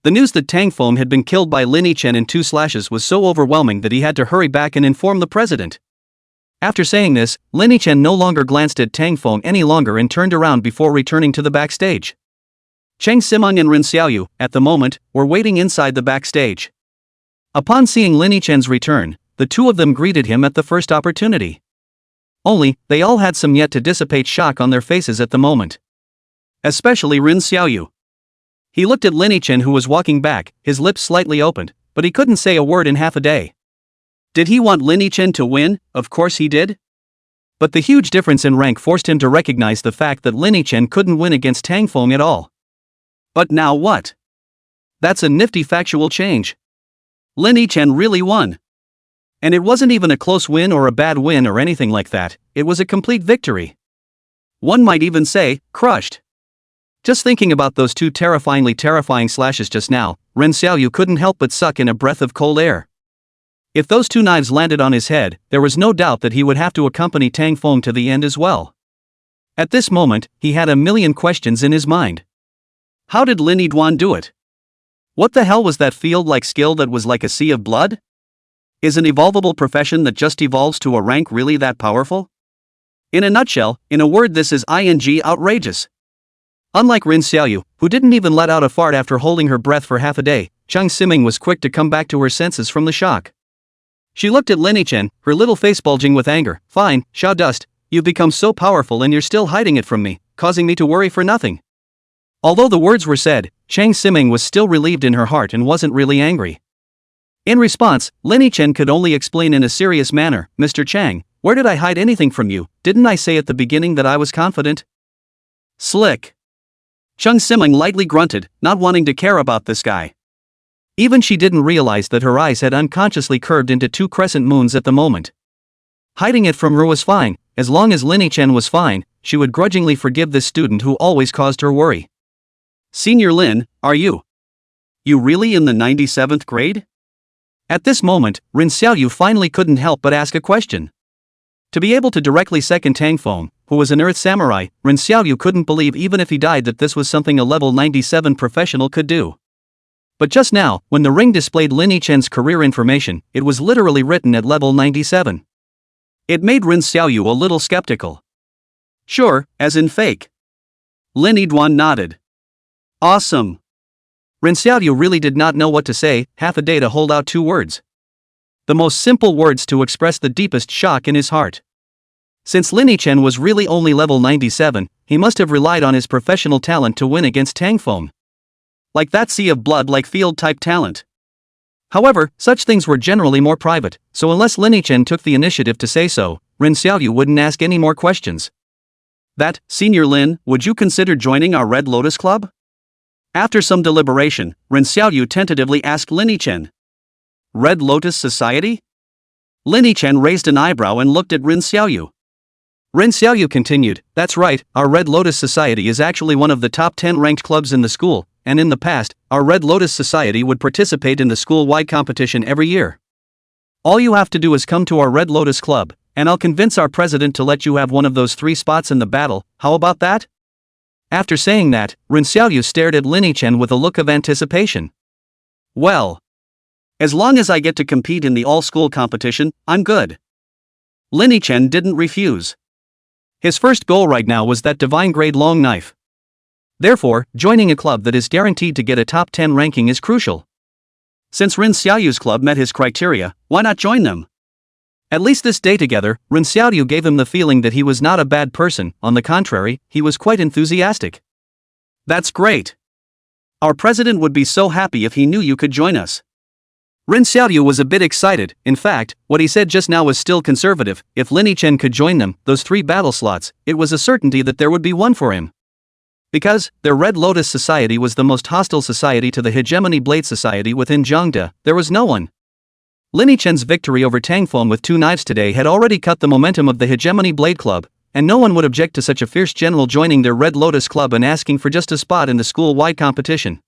The news that Tang Feng had been killed by Lin Yichen in 2 slashes was so overwhelming that he had to hurry back and inform the president. After saying this, Lin Yichen no longer glanced at Tang Feng any longer and turned around before returning to the backstage. Cheng Simeng and Rin Xiaoyu, at the moment, were waiting inside the backstage. Upon seeing Lin Yichen's return, the 2 of them greeted him at the first opportunity. Only, they all had some yet to dissipate shock on their faces at the moment. Especially Rin Xiaoyu. He looked at Lin Yichen, who was walking back, his lips slightly opened, but he couldn't say a word in half a day. Did he want Lin Yichen to win? Of course he did. But the huge difference in rank forced him to recognize the fact that Lin Yichen couldn't win against Tang Feng at all. But now what? That's a nifty factual change. Lin Yichen really won. And it wasn't even a close win or a bad win or anything like that, it was a complete victory. One might even say, crushed. Just thinking about those 2 terrifying slashes just now, Ren Xiaoyu couldn't help but suck in a breath of cold air. If those 2 knives landed on his head, there was no doubt that he would have to accompany Tang Feng to the end as well. At this moment, he had a million questions in his mind. How did Lin Yiduan do it? What the hell was that field-like skill that was like a sea of blood? Is an evolvable profession that just evolves to a rank really that powerful? In a nutshell, in a word, this is outrageous. Unlike Rin Xiaoyu, who didn't even let out a fart after holding her breath for half a day, Cheng Simeng was quick to come back to her senses from the shock. She looked at Lin Yichen, her little face bulging with anger. Fine, Shao Dust, you've become so powerful and you're still hiding it from me, causing me to worry for nothing. Although the words were said, Cheng Simeng was still relieved in her heart and wasn't really angry. In response, Lin Yichen could only explain in a serious manner, Mr. Chang, where did I hide anything from you? Didn't I say at the beginning that I was confident? Slick. Cheng Simeng lightly grunted, not wanting to care about this guy. Even she didn't realize that her eyes had unconsciously curved into 2 crescent moons at the moment. Hiding it from her was fine. As long as Lin Yichen was fine, she would grudgingly forgive this student who always caused her worry. Senior Lin, are you really in the 97th grade? At this moment, Rin Xiaoyu finally couldn't help but ask a question. To be able to directly second Tang Feng, who was an Earth Samurai, Rin Xiaoyu couldn't believe even if he died that this was something a level 97 professional could do. But just now, when the ring displayed Lin Yichen's career information, it was literally written at level 97. It made Rin Xiaoyu a little skeptical. Sure, as in fake. Lin Yiduan nodded. Awesome. Rin Xiaoyu really did not know what to say, half a day to hold out 2 words. The most simple words to express the deepest shock in his heart. Since Lin Yichen was really only level 97, he must have relied on his professional talent to win against Tang Feng. Like that sea of blood like field-type talent. However, such things were generally more private, so unless Lin Yichen took the initiative to say so, Rin Xiaoyu wouldn't ask any more questions. That, Senior Lin, would you consider joining our Red Lotus Club? After some deliberation, Rin Xiaoyu tentatively asked Lin Yichen. Red Lotus Society? Lin Yichen raised an eyebrow and looked at Rin Xiaoyu. Rin Xiaoyu continued, that's right, our Red Lotus Society is actually one of the top 10 ranked clubs in the school, and in the past, our Red Lotus Society would participate in the school-wide competition every year. All you have to do is come to our Red Lotus Club, and I'll convince our president to let you have one of those 3 spots in the battle, how about that? After saying that, Rin Xiaoyu stared at Lin Yichen with a look of anticipation. Well, as long as I get to compete in the all-school competition, I'm good. Lin Yichen didn't refuse. His first goal right now was that divine grade long knife. Therefore, joining a club that is guaranteed to get a top 10 ranking is crucial. Since Rin Xiaoyu's club met his criteria, why not join them? At least this day together, Rin Xiaoyu gave him the feeling that he was not a bad person, on the contrary, he was quite enthusiastic. That's great. Our president would be so happy if he knew you could join us. Rin Xiaoyu was a bit excited, in fact, what he said just now was still conservative, if Lin Yichen could join them, those 3 battle slots, it was a certainty that there would be one for him. Because, their Red Lotus Society was the most hostile society to the Hegemony Blade Society within Zhangde, there was no one. Lin Yichen's victory over Tang Feng with 2 knives today had already cut the momentum of the Hegemony Blade Club, and no one would object to such a fierce general joining their Red Lotus Club and asking for just a spot in the school-wide competition.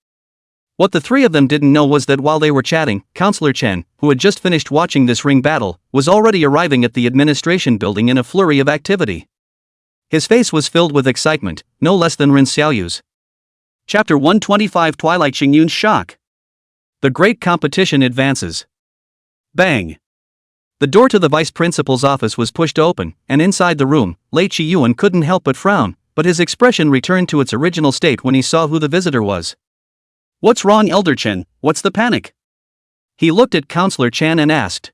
What the 3 of them didn't know was that while they were chatting, Counselor Chen, who had just finished watching this ring battle, was already arriving at the administration building in a flurry of activity. His face was filled with excitement, no less than Rin Xiaoyu's. Chapter 125 Twilight Xingyun's Shock. The Great Competition Advances. Bang! The door to the vice principal's office was pushed open, and inside the room, Lei Qiyuan couldn't help but frown, but his expression returned to its original state when he saw who the visitor was. What's wrong, Elder Chen, what's the panic? He looked at Counselor Chan and asked.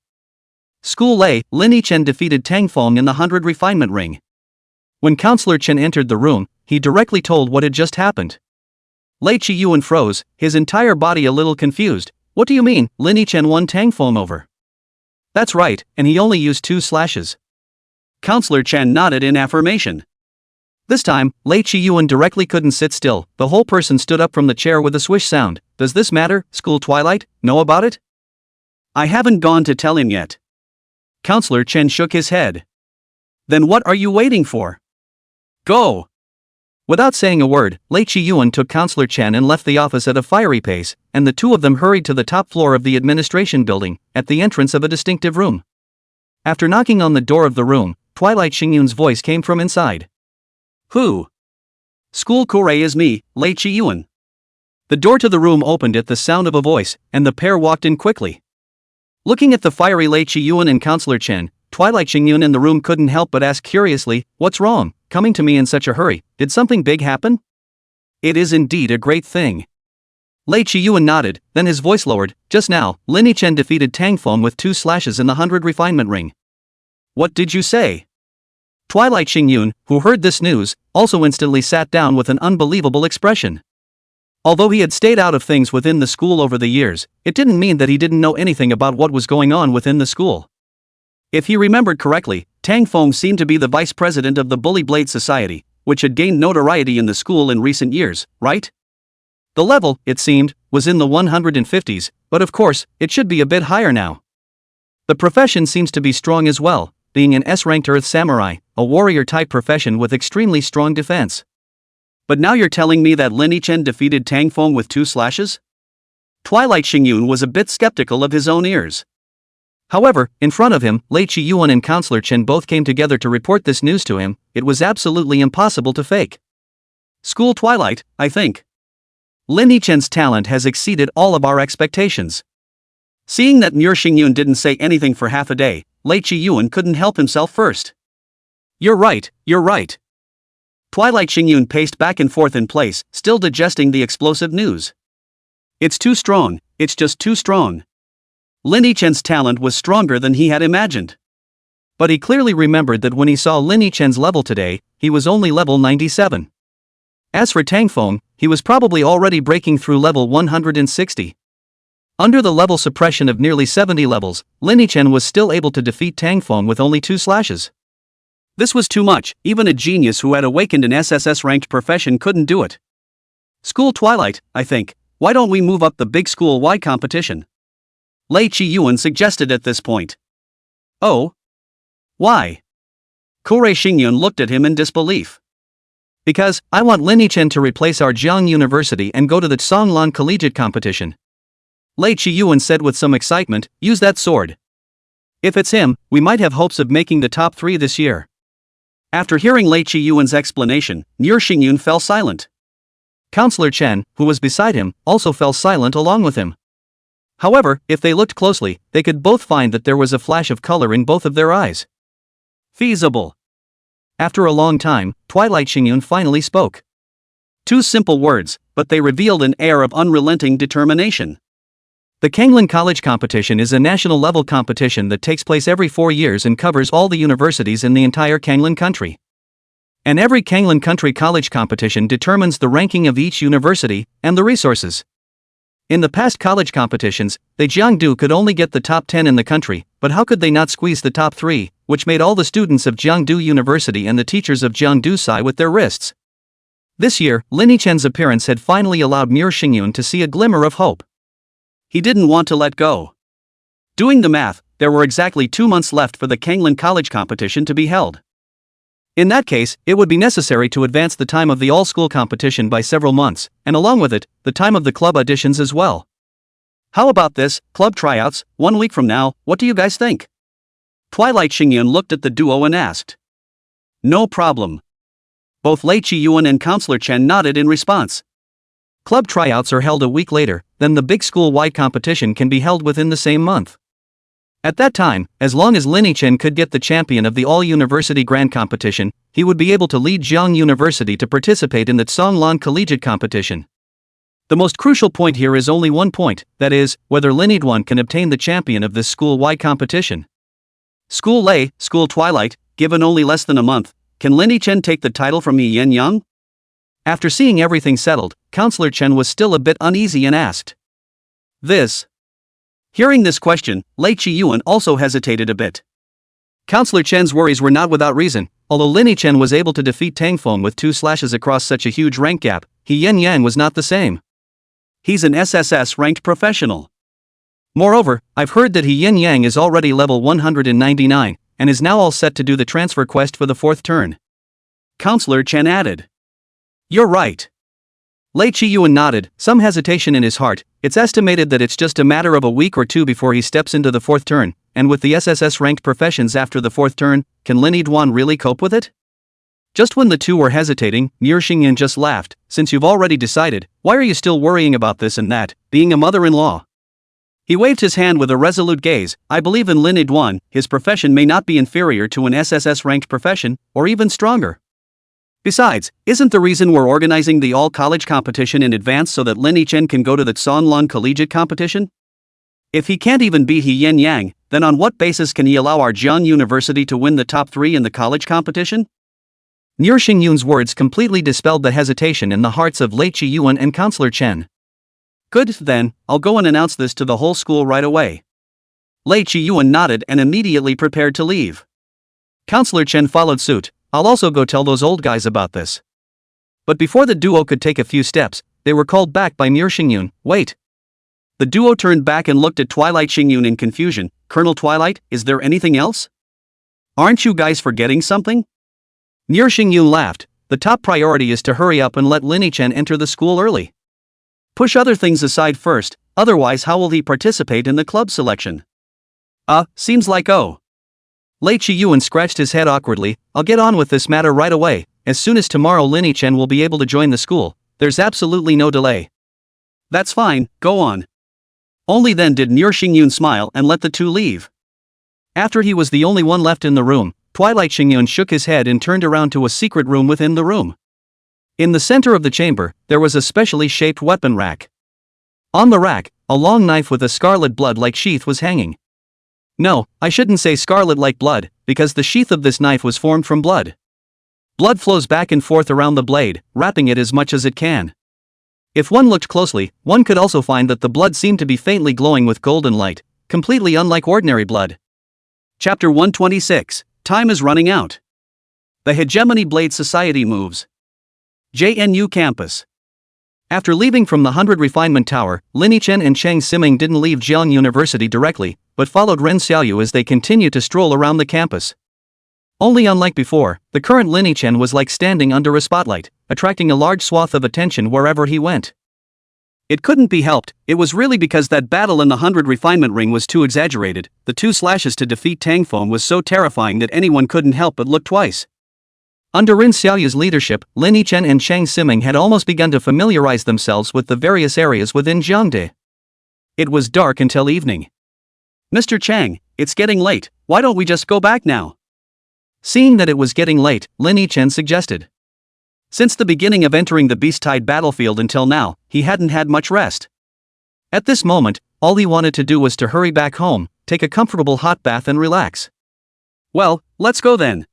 School Lei, Lin Yichen defeated Tang Feng in the 100 refinement ring. When Counselor Chen entered the room, he directly told what had just happened. Lei Qiyuan froze, his entire body a little confused. What do you mean, Lin Yichen won Tang Feng over? That's right, and he only used 2 slashes. Counselor Chen nodded in affirmation. This time, Lei Qiyuan directly couldn't sit still, the whole person stood up from the chair with a swish sound. Does this matter, School Twilight, know about it? I haven't gone to tell him yet. Counselor Chen shook his head. Then what are you waiting for? Go! Without saying a word, Lei Qiyuan took Counselor Chen and left the office at a fiery pace, and the 2 of them hurried to the top floor of the administration building, at the entrance of a distinctive room. After knocking on the door of the room, Twilight Xingyun's voice came from inside. Who? School Kure is me, Lei Qiyuan. The door to the room opened at the sound of a voice, and the pair walked in quickly. Looking at the fiery Lei Qiyuan and Counselor Chen, Twilight Xingyun in the room couldn't help but ask curiously, what's wrong, coming to me in such a hurry, did something big happen? It is indeed a great thing. Lei Qiyuan nodded, then his voice lowered, just now, Lin Yichen defeated Tang Feng with 2 slashes in the 100 refinement ring. What did you say? Twilight Xingyun, who heard this news, also instantly sat down with an unbelievable expression. Although he had stayed out of things within the school over the years, it didn't mean that he didn't know anything about what was going on within the school. If he remembered correctly, Tang Feng seemed to be the vice president of the Bully Blade Society, which had gained notoriety in the school in recent years, right? The level, it seemed, was in the 150s, but of course, it should be a bit higher now. The profession seems to be strong as well, being an S-ranked Earth Samurai, a warrior-type profession with extremely strong defense. But now you're telling me that Lin Yichen defeated Tang Feng with 2 slashes? Twilight Xingyun was a bit skeptical of his own ears. However, in front of him, Lei Qiyuan and Counselor Chen both came together to report this news to him. It was absolutely impossible to fake. School Twilight, I think. Lin Yichen's talent has exceeded all of our expectations. Seeing that Mur Xingyun didn't say anything for half a day, Lei Qiyuan couldn't help himself first. You're right, you're right. Twilight Xingyun paced back and forth in place, still digesting the explosive news. It's too strong, it's just too strong. Lin Yichen's talent was stronger than he had imagined. But he clearly remembered that when he saw Lin Yichen's level today, he was only level 97. As for Tang Feng, he was probably already breaking through level 160. Under the level suppression of nearly 70 levels, Lin Yichen was still able to defeat Tang Feng with only 2 slashes. This was too much, even a genius who had awakened an SSS-ranked profession couldn't do it. School Twilight, I think, why don't we move up the big school-wide competition? Lei Qiyuan suggested at this point. Oh? Why? Kure Xingyun looked at him in disbelief. Because, I want Lin Yichen to replace our Jiang University and go to the Songlan Collegiate competition. Lei Qiyuan said with some excitement, use that sword. If it's him, we might have hopes of making the top 3 this year. After hearing Lei Qiyuan's explanation, Nier Xingyun fell silent. Counselor Chen, who was beside him, also fell silent along with him. However, if they looked closely, they could both find that there was a flash of color in both of their eyes. Feasible. After a long time, Twilight Xingyun finally spoke. 2 simple words, but they revealed an air of unrelenting determination. The Kanglan College competition is a national-level competition that takes place every 4 years and covers all the universities in the entire Kanglan country. And every Kanglan country college competition determines the ranking of each university and the resources. In the past college competitions, the Jiangdu could only get the top 10 in the country, but how could they not squeeze the top 3, which made all the students of Jiangdu University and the teachers of Jiangdu sigh with their wrists. This year, Lin Yichen's appearance had finally allowed Nier Xingyun to see a glimmer of hope. He didn't want to let go. Doing the math, there were exactly 2 months left for the Kanglan College competition to be held. In that case, it would be necessary to advance the time of the all-school competition by several months, and along with it, the time of the club auditions as well. How about this, club tryouts, 1 week from now, what do you guys think? Twilight Xingyun looked at the duo and asked. No problem. Both Lei Qiyuan and Counselor Chen nodded in response. Club tryouts are held a week later, then the big school-wide competition can be held within the same month. At that time, as long as Lin Yichen could get the champion of the all-university grand competition, he would be able to lead Jiang University to participate in the Songlan Collegiate competition. The most crucial point here is only one point, that is, whether Lin Yiduan can obtain the champion of this school-wide competition. School Lei, School Twilight, given only less than a month, can Lin Yichen take the title from Yi Yen Yang? After seeing everything settled, Counselor Chen was still a bit uneasy and asked. Hearing this question, Lei Qiyuan also hesitated a bit. Counselor Chen's worries were not without reason. Although Lin Yichen was able to defeat Tang Feng with 2 slashes across such a huge rank gap, He Yen Yang was not the same. He's an SSS-ranked professional. Moreover, I've heard that He Yen Yang is already level 199, and is now all set to do the transfer quest for the 4th turn. Counselor Chen added. You're right. Lei Qiyuan nodded, some hesitation in his heart. It's estimated that it's just a matter of a week or 2 before he steps into the 4th turn, and with the SSS-ranked professions after the 4th turn, can Lin Yiduan really cope with it? Just when the two were hesitating, Nier Xingyun just laughed. Since you've already decided, why are you still worrying about this and that, being a mother-in-law? He waved his hand with a resolute gaze. I believe in Lin Yiduan, his profession may not be inferior to an SSS-ranked profession, or even stronger. Besides, isn't the reason we're organizing the all-college competition in advance so that Lin Yichen can go to the Songlan Collegiate competition? If he can't even beat He Yen Yang, then on what basis can he allow our Jiang University to win the top 3 in the college competition? Nier Xingyun's words completely dispelled the hesitation in the hearts of Lei Qiyuan and Counselor Chen. Good, then, I'll go and announce this to the whole school right away. Lei Qiyuan nodded and immediately prepared to leave. Counselor Chen followed suit. I'll also go tell those old guys about this. But before the duo could take a few steps, they were called back by Nier Xingyun. Wait. The duo turned back and looked at Twilight Xingyun in confusion. Colonel Twilight, is there anything else? Aren't you guys forgetting something? Nier Xingyun laughed. The top priority is to hurry up and let Lin Yichen enter the school early. Push other things aside first, otherwise how will he participate in the club selection? Seems like Lei Qiyuan scratched his head awkwardly. I'll get on with this matter right away. As soon as tomorrow Lin Yichen will be able to join the school, there's absolutely no delay. That's fine, go on. Only then did Nier Xingyun smile and let the two leave. After he was the only one left in the room, Twilight Xingyun shook his head and turned around to a secret room within the room. In the center of the chamber, there was a specially shaped weapon rack. On the rack, a long knife with a scarlet blood-like sheath was hanging. No, I shouldn't say scarlet like blood, because the sheath of this knife was formed from blood. Blood flows back and forth around the blade, wrapping it as much as it can. If one looked closely, one could also find that the blood seemed to be faintly glowing with golden light, completely unlike ordinary blood. Chapter 126. Time is running out. The Hegemony Blade Society moves. JNU Campus. After leaving from the 100 Refinement Tower, Lin Yichen and Cheng Siming didn't leave Jiang University directly, but followed Ren Xiaoyu as they continued to stroll around the campus. Only unlike before, the current Lin Yichen was like standing under a spotlight, attracting a large swath of attention wherever he went. It couldn't be helped, it was really because that battle in the 100 Refinement Ring was too exaggerated. The 2 slashes to defeat Tang Feng was so terrifying that anyone couldn't help but look twice. Under Ren Xiaoyu's leadership, Lin Yichen and Cheng Siming had almost begun to familiarize themselves with the various areas within Jiangde. It was dark until evening. "Mr. Chang, it's getting late, why don't we just go back now?" Seeing that it was getting late, Lin Yichen suggested. Since the beginning of entering the Beast-Tide battlefield until now, he hadn't had much rest. At this moment, all he wanted to do was to hurry back home, take a comfortable hot bath and relax. "Well, let's go then."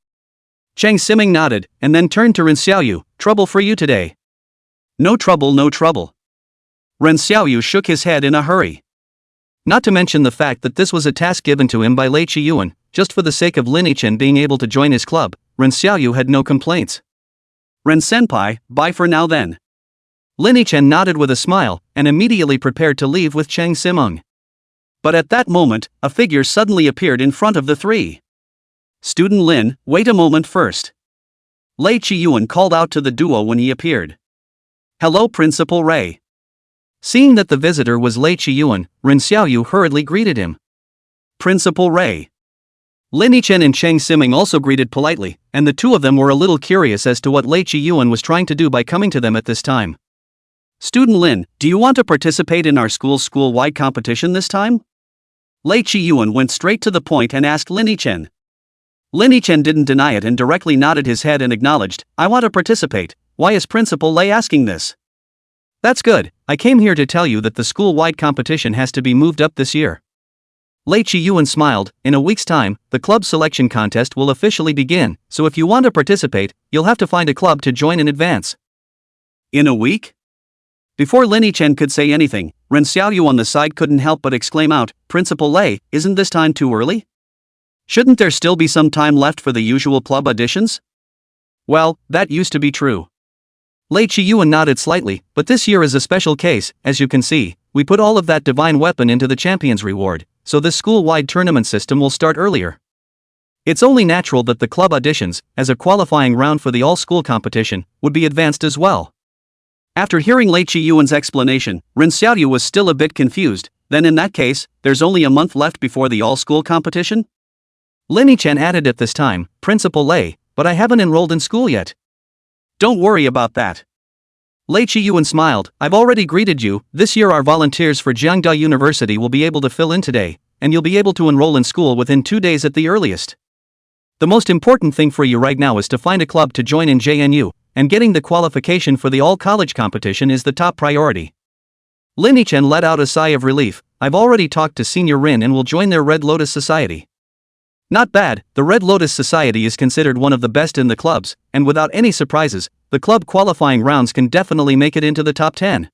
Cheng Siming nodded, and then turned to Ren Xiaoyu. "Trouble for you today?" "No trouble, no trouble." Ren Xiaoyu shook his head in a hurry. Not to mention the fact that this was a task given to him by Lei Qiyuan, just for the sake of Lin Yichen being able to join his club, Ren Xiaoyu had no complaints. "Ren Senpai, bye for now then." Lin Yichen nodded with a smile, and immediately prepared to leave with Cheng Siming. But at that moment, a figure suddenly appeared in front of the 3. "Student Lin, wait a moment first." Lei Qiyuan called out to the duo when he appeared. "Hello Principal Ray." Seeing that the visitor was Lei Qiyuan, Ren Xiaoyu hurriedly greeted him. "Principal Ray." Lin Yichen and Cheng Siming also greeted politely, and the 2 of them were a little curious as to what Lei Qiyuan was trying to do by coming to them at this time. "Student Lin, do you want to participate in our school's school-wide competition this time?" Lei Qiyuan went straight to the point and asked Lin Yichen. Lin Yichen didn't deny it and directly nodded his head and acknowledged, "I want to participate. Why is Principal Lei asking this?" "That's good, I came here to tell you that the school-wide competition has to be moved up this year." Lei Qiyuan smiled. "In a week's time, the club selection contest will officially begin, so if you want to participate, you'll have to find a club to join in advance." "In a week?" Before Lin Yichen could say anything, Ren Xiaoyu on the side couldn't help but exclaim out, "Principal Lei, isn't this time too early? Shouldn't there still be some time left for the usual club auditions?" "Well, that used to be true." Lei Qiyuan nodded slightly, "But this year is a special case. As you can see, we put all of that divine weapon into the champion's reward, so this school-wide tournament system will start earlier. It's only natural that the club auditions, as a qualifying round for the all-school competition, would be advanced as well." After hearing Lei Qiyuan's explanation, Ren Xiaoyu was still a bit confused. "Then in that case, there's only a month left before the all-school competition?" Lin Yichen added at this time, "Principal Lei, but I haven't enrolled in school yet." "Don't worry about that." Lei Qiyuan smiled, "I've already greeted you. This year our volunteers for Jiangda University will be able to fill in today, and you'll be able to enroll in school within 2 days at the earliest. The most important thing for you right now is to find a club to join in JNU, and getting the qualification for the all-college competition is the top priority." Lin Yichen let out a sigh of relief. "I've already talked to Senior Rin and will join their Red Lotus Society." "Not bad, the Red Lotus Society is considered one of the best in the clubs, and without any surprises, the club qualifying rounds can definitely make it into the top 10.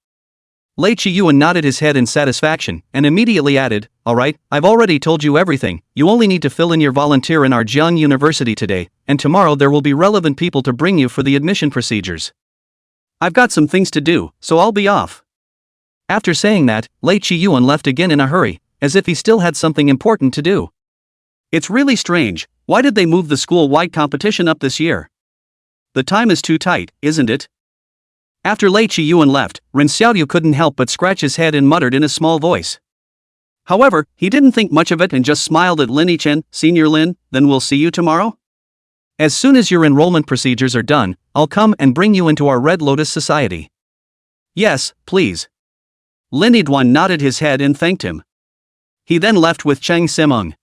Lei Qiyuan nodded his head in satisfaction, and immediately added, "Alright, I've already told you everything, you only need to fill in your volunteer in our Jiang University today, and tomorrow there will be relevant people to bring you for the admission procedures. I've got some things to do, so I'll be off." After saying that, Lei Qiyuan left again in a hurry, as if he still had something important to do. It's really strange, why did they move the school-wide competition up this year? The time is too tight, isn't it? After Lei Qiyuan left, Ren Xiaoyu couldn't help but scratch his head and muttered in a small voice. However, he didn't think much of it and just smiled at Lin Yichen. "Senior Lin, then we'll see you tomorrow? As soon as your enrollment procedures are done, I'll come and bring you into our Red Lotus Society." "Yes, please." Lin Yiduan nodded his head and thanked him. He then left with Cheng Siming.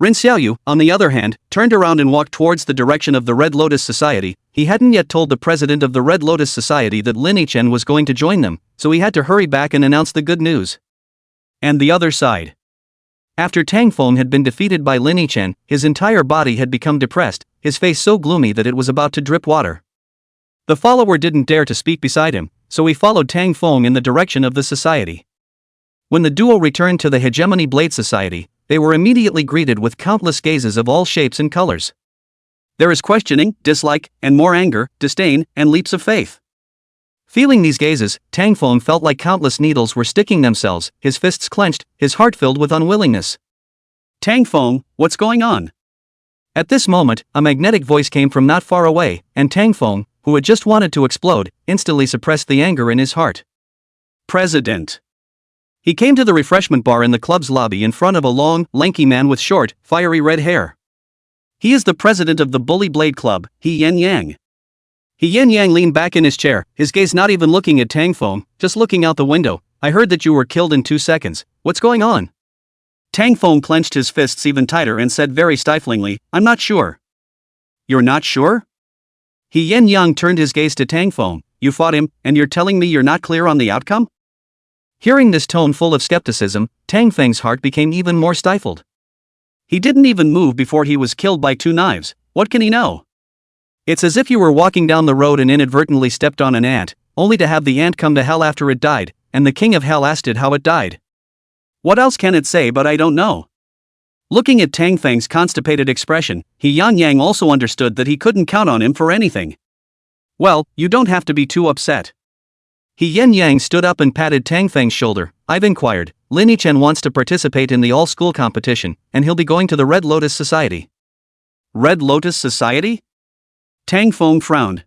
Rin Xiaoyu, on the other hand, turned around and walked towards the direction of the Red Lotus Society. He hadn't yet told the president of the Red Lotus Society that Lin Yichen was going to join them, so he had to hurry back and announce the good news. And the other side. After Tang Feng had been defeated by Lin Yichen, his entire body had become depressed, his face so gloomy that it was about to drip water. The follower didn't dare to speak beside him, so he followed Tang Feng in the direction of the society. When the duo returned to the Hegemony Blade Society, they were immediately greeted with countless gazes of all shapes and colors. There is questioning, dislike, and more anger, disdain, and leaps of faith. Feeling these gazes, Tang Feng felt like countless needles were sticking themselves, his fists clenched, his heart filled with unwillingness. Tang Feng, what's going on? At this moment, a magnetic voice came from not far away, and Tang Feng, who had just wanted to explode, instantly suppressed the anger in his heart. President. He came to the refreshment bar in the club's lobby in front of a long, lanky man with short, fiery red hair. He is the president of the Bully Blade Club, He Yen Yang. He Yen Yang leaned back in his chair, his gaze not even looking at Tang Feng, just looking out the window. I heard that you were killed in 2 seconds. What's going on? Tang Feng clenched his fists even tighter and said very stiflingly, I'm not sure. You're not sure? He Yen Yang turned his gaze to Tang Feng. You fought him, and you're telling me you're not clear on the outcome? Hearing this tone full of skepticism, Tang Feng's heart became even more stifled. He didn't even move before he was killed by 2 knives. What can he know? It's as if you were walking down the road and inadvertently stepped on an ant, only to have the ant come to hell after it died, and the king of hell asked it how it died. What else can it say but I don't know? Looking at Tang Feng's constipated expression, He Yan Yang also understood that he couldn't count on him for anything. Well, you don't have to be too upset. He Yen Yang stood up and patted Tang Feng's shoulder. I've inquired, Lin Yichen wants to participate in the all-school competition, and he'll be going to the Red Lotus Society. Red Lotus Society? Tang Feng frowned.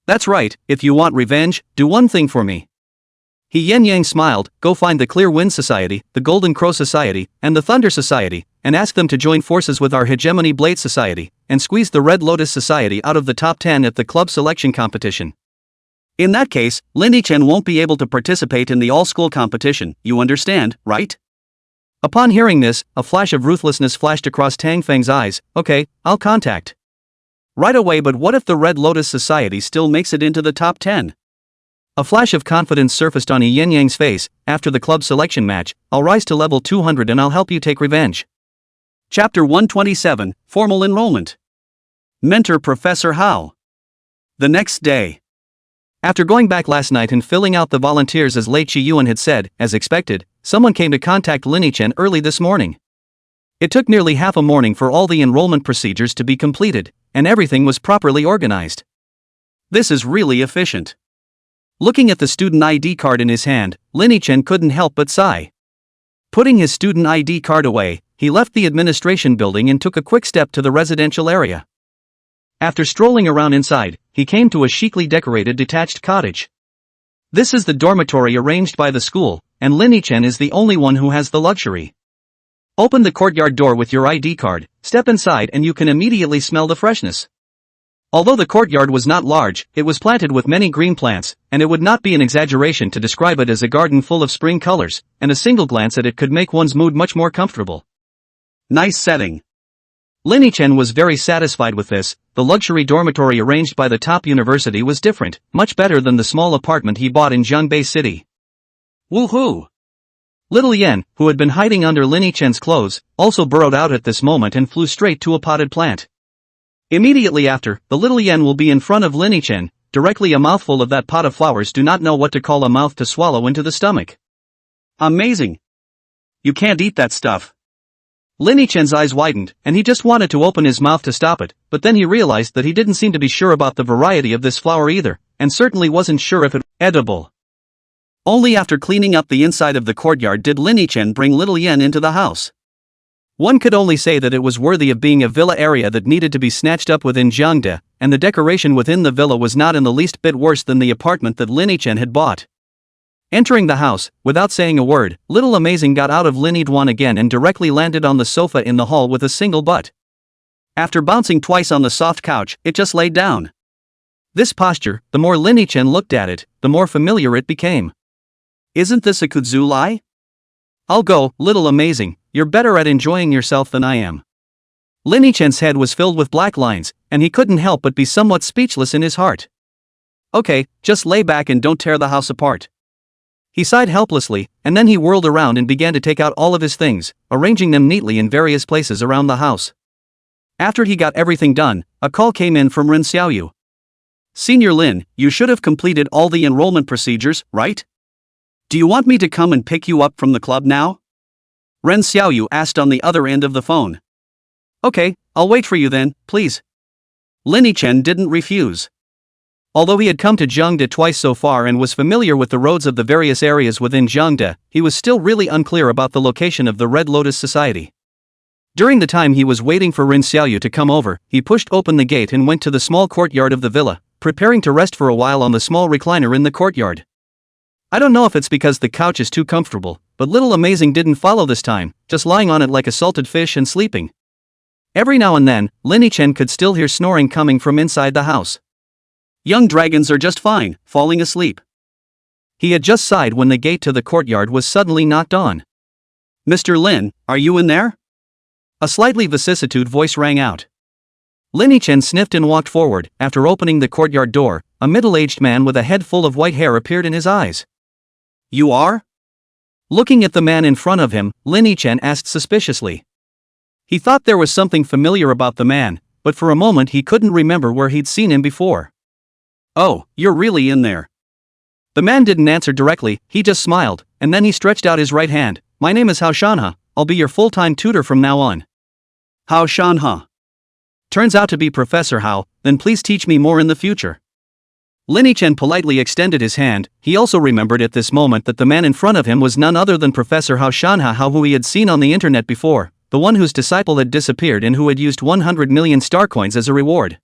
That's right, if you want revenge, do one thing for me. He Yen Yang smiled, go find the Clear Wind Society, the Golden Crow Society, and the Thunder Society, and ask them to join forces with our Hegemony Blade Society, and squeeze the Red Lotus Society out of the top 10 at the club selection competition. In that case, Lin Yichen won't be able to participate in the all-school competition, you understand, right? Upon hearing this, a flash of ruthlessness flashed across Tang Feng's eyes. Okay, I'll contact. Right away, but what if the Red Lotus Society still makes it into the top 10? A flash of confidence surfaced on Yin Yang's face. After the club selection match, I'll rise to level 200 and I'll help you take revenge. Chapter 127, Formal Enrollment. Mentor Professor Hao. The next day. After going back last night and filling out the volunteers as Lei Qiyuan had said, as expected, someone came to contact Lin Yichen early this morning. It took nearly half a morning for all the enrollment procedures to be completed, and everything was properly organized. This is really efficient. Looking at the student ID card in his hand, Lin Yichen couldn't help but sigh. Putting his student ID card away, he left the administration building and took a quick step to the residential area. After strolling around inside, he came to a chicly decorated detached cottage. This is the dormitory arranged by the school, and Lin Yichen is the only one who has the luxury. Open the courtyard door with your ID card, step inside and you can immediately smell the freshness. Although the courtyard was not large, it was planted with many green plants, and it would not be an exaggeration to describe it as a garden full of spring colors, and a single glance at it could make one's mood much more comfortable. Nice setting. Lin Yichen was very satisfied with this. The luxury dormitory arranged by the top university was different, much better than the small apartment he bought in Jiangbei City. Woohoo! Little Yen, who had been hiding under Lin Yichen's clothes, also burrowed out at this moment and flew straight to a potted plant. Immediately after, the little Yen will be in front of Lin Yichen. Directly a mouthful of that pot of flowers do not know what to call a mouth to swallow into the stomach. Amazing! You can't eat that stuff. Lin Yichen's eyes widened, and he just wanted to open his mouth to stop it, but then he realized that he didn't seem to be sure about the variety of this flower either, and certainly wasn't sure if it was edible. Only after cleaning up the inside of the courtyard did Lin Yichen bring little Yen into the house. One could only say that it was worthy of being a villa area that needed to be snatched up within Jiangde, and the decoration within the villa was not in the least bit worse than the apartment that Lin Yichen had bought. Entering the house, without saying a word, little Amazing got out of Lin Yiduan again and directly landed on the sofa in the hall with a single butt. After bouncing twice on the soft couch, it just laid down. This posture, the more Lin Yichen looked at it, the more familiar it became. Isn't this a kudzu lie? I'll go, little Amazing, you're better at enjoying yourself than I am. Lin Yichen's head was filled with black lines, and he couldn't help but be somewhat speechless in his heart. Okay, just lay back and don't tear the house apart. He sighed helplessly, and then he whirled around and began to take out all of his things, arranging them neatly in various places around the house. After he got everything done, a call came in from Ren Xiaoyu. Senior Lin, you should have completed all the enrollment procedures, right? Do you want me to come and pick you up from the club now? Ren Xiaoyu asked on the other end of the phone. Okay, I'll wait for you then, please. Lin Yichen didn't refuse. Although he had come to Jiangde twice so far and was familiar with the roads of the various areas within Jiangde, he was still really unclear about the location of the Red Lotus Society. During the time he was waiting for Ren Xiaoyu to come over, he pushed open the gate and went to the small courtyard of the villa, preparing to rest for a while on the small recliner in the courtyard. I don't know if it's because the couch is too comfortable, but little Amazing didn't follow this time, just lying on it like a salted fish and sleeping. Every now and then, Lin Yichen could still hear snoring coming from inside the house. Young dragons are just fine, falling asleep. He had just sighed when the gate to the courtyard was suddenly knocked on. Mr. Lin, are you in there? A slightly vicissitude voice rang out. Lin Yichen sniffed and walked forward. After opening the courtyard door, a middle-aged man with a head full of white hair appeared in his eyes. You are? Looking at the man in front of him, Lin Yichen asked suspiciously. He thought there was something familiar about the man, but for a moment he couldn't remember where he'd seen him before. Oh, you're really in there. The man didn't answer directly, he just smiled, and then he stretched out his right hand. My name is Hao Shanha, I'll be your full-time tutor from now on. Hao Shanha. Turns out to be Professor Hao, then please teach me more in the future. Lin Yichen politely extended his hand. He also remembered at this moment that the man in front of him was none other than Professor Hao Shanha Hao, who he had seen on the internet before, the one whose disciple had disappeared and who had used 100 million star coins as a reward.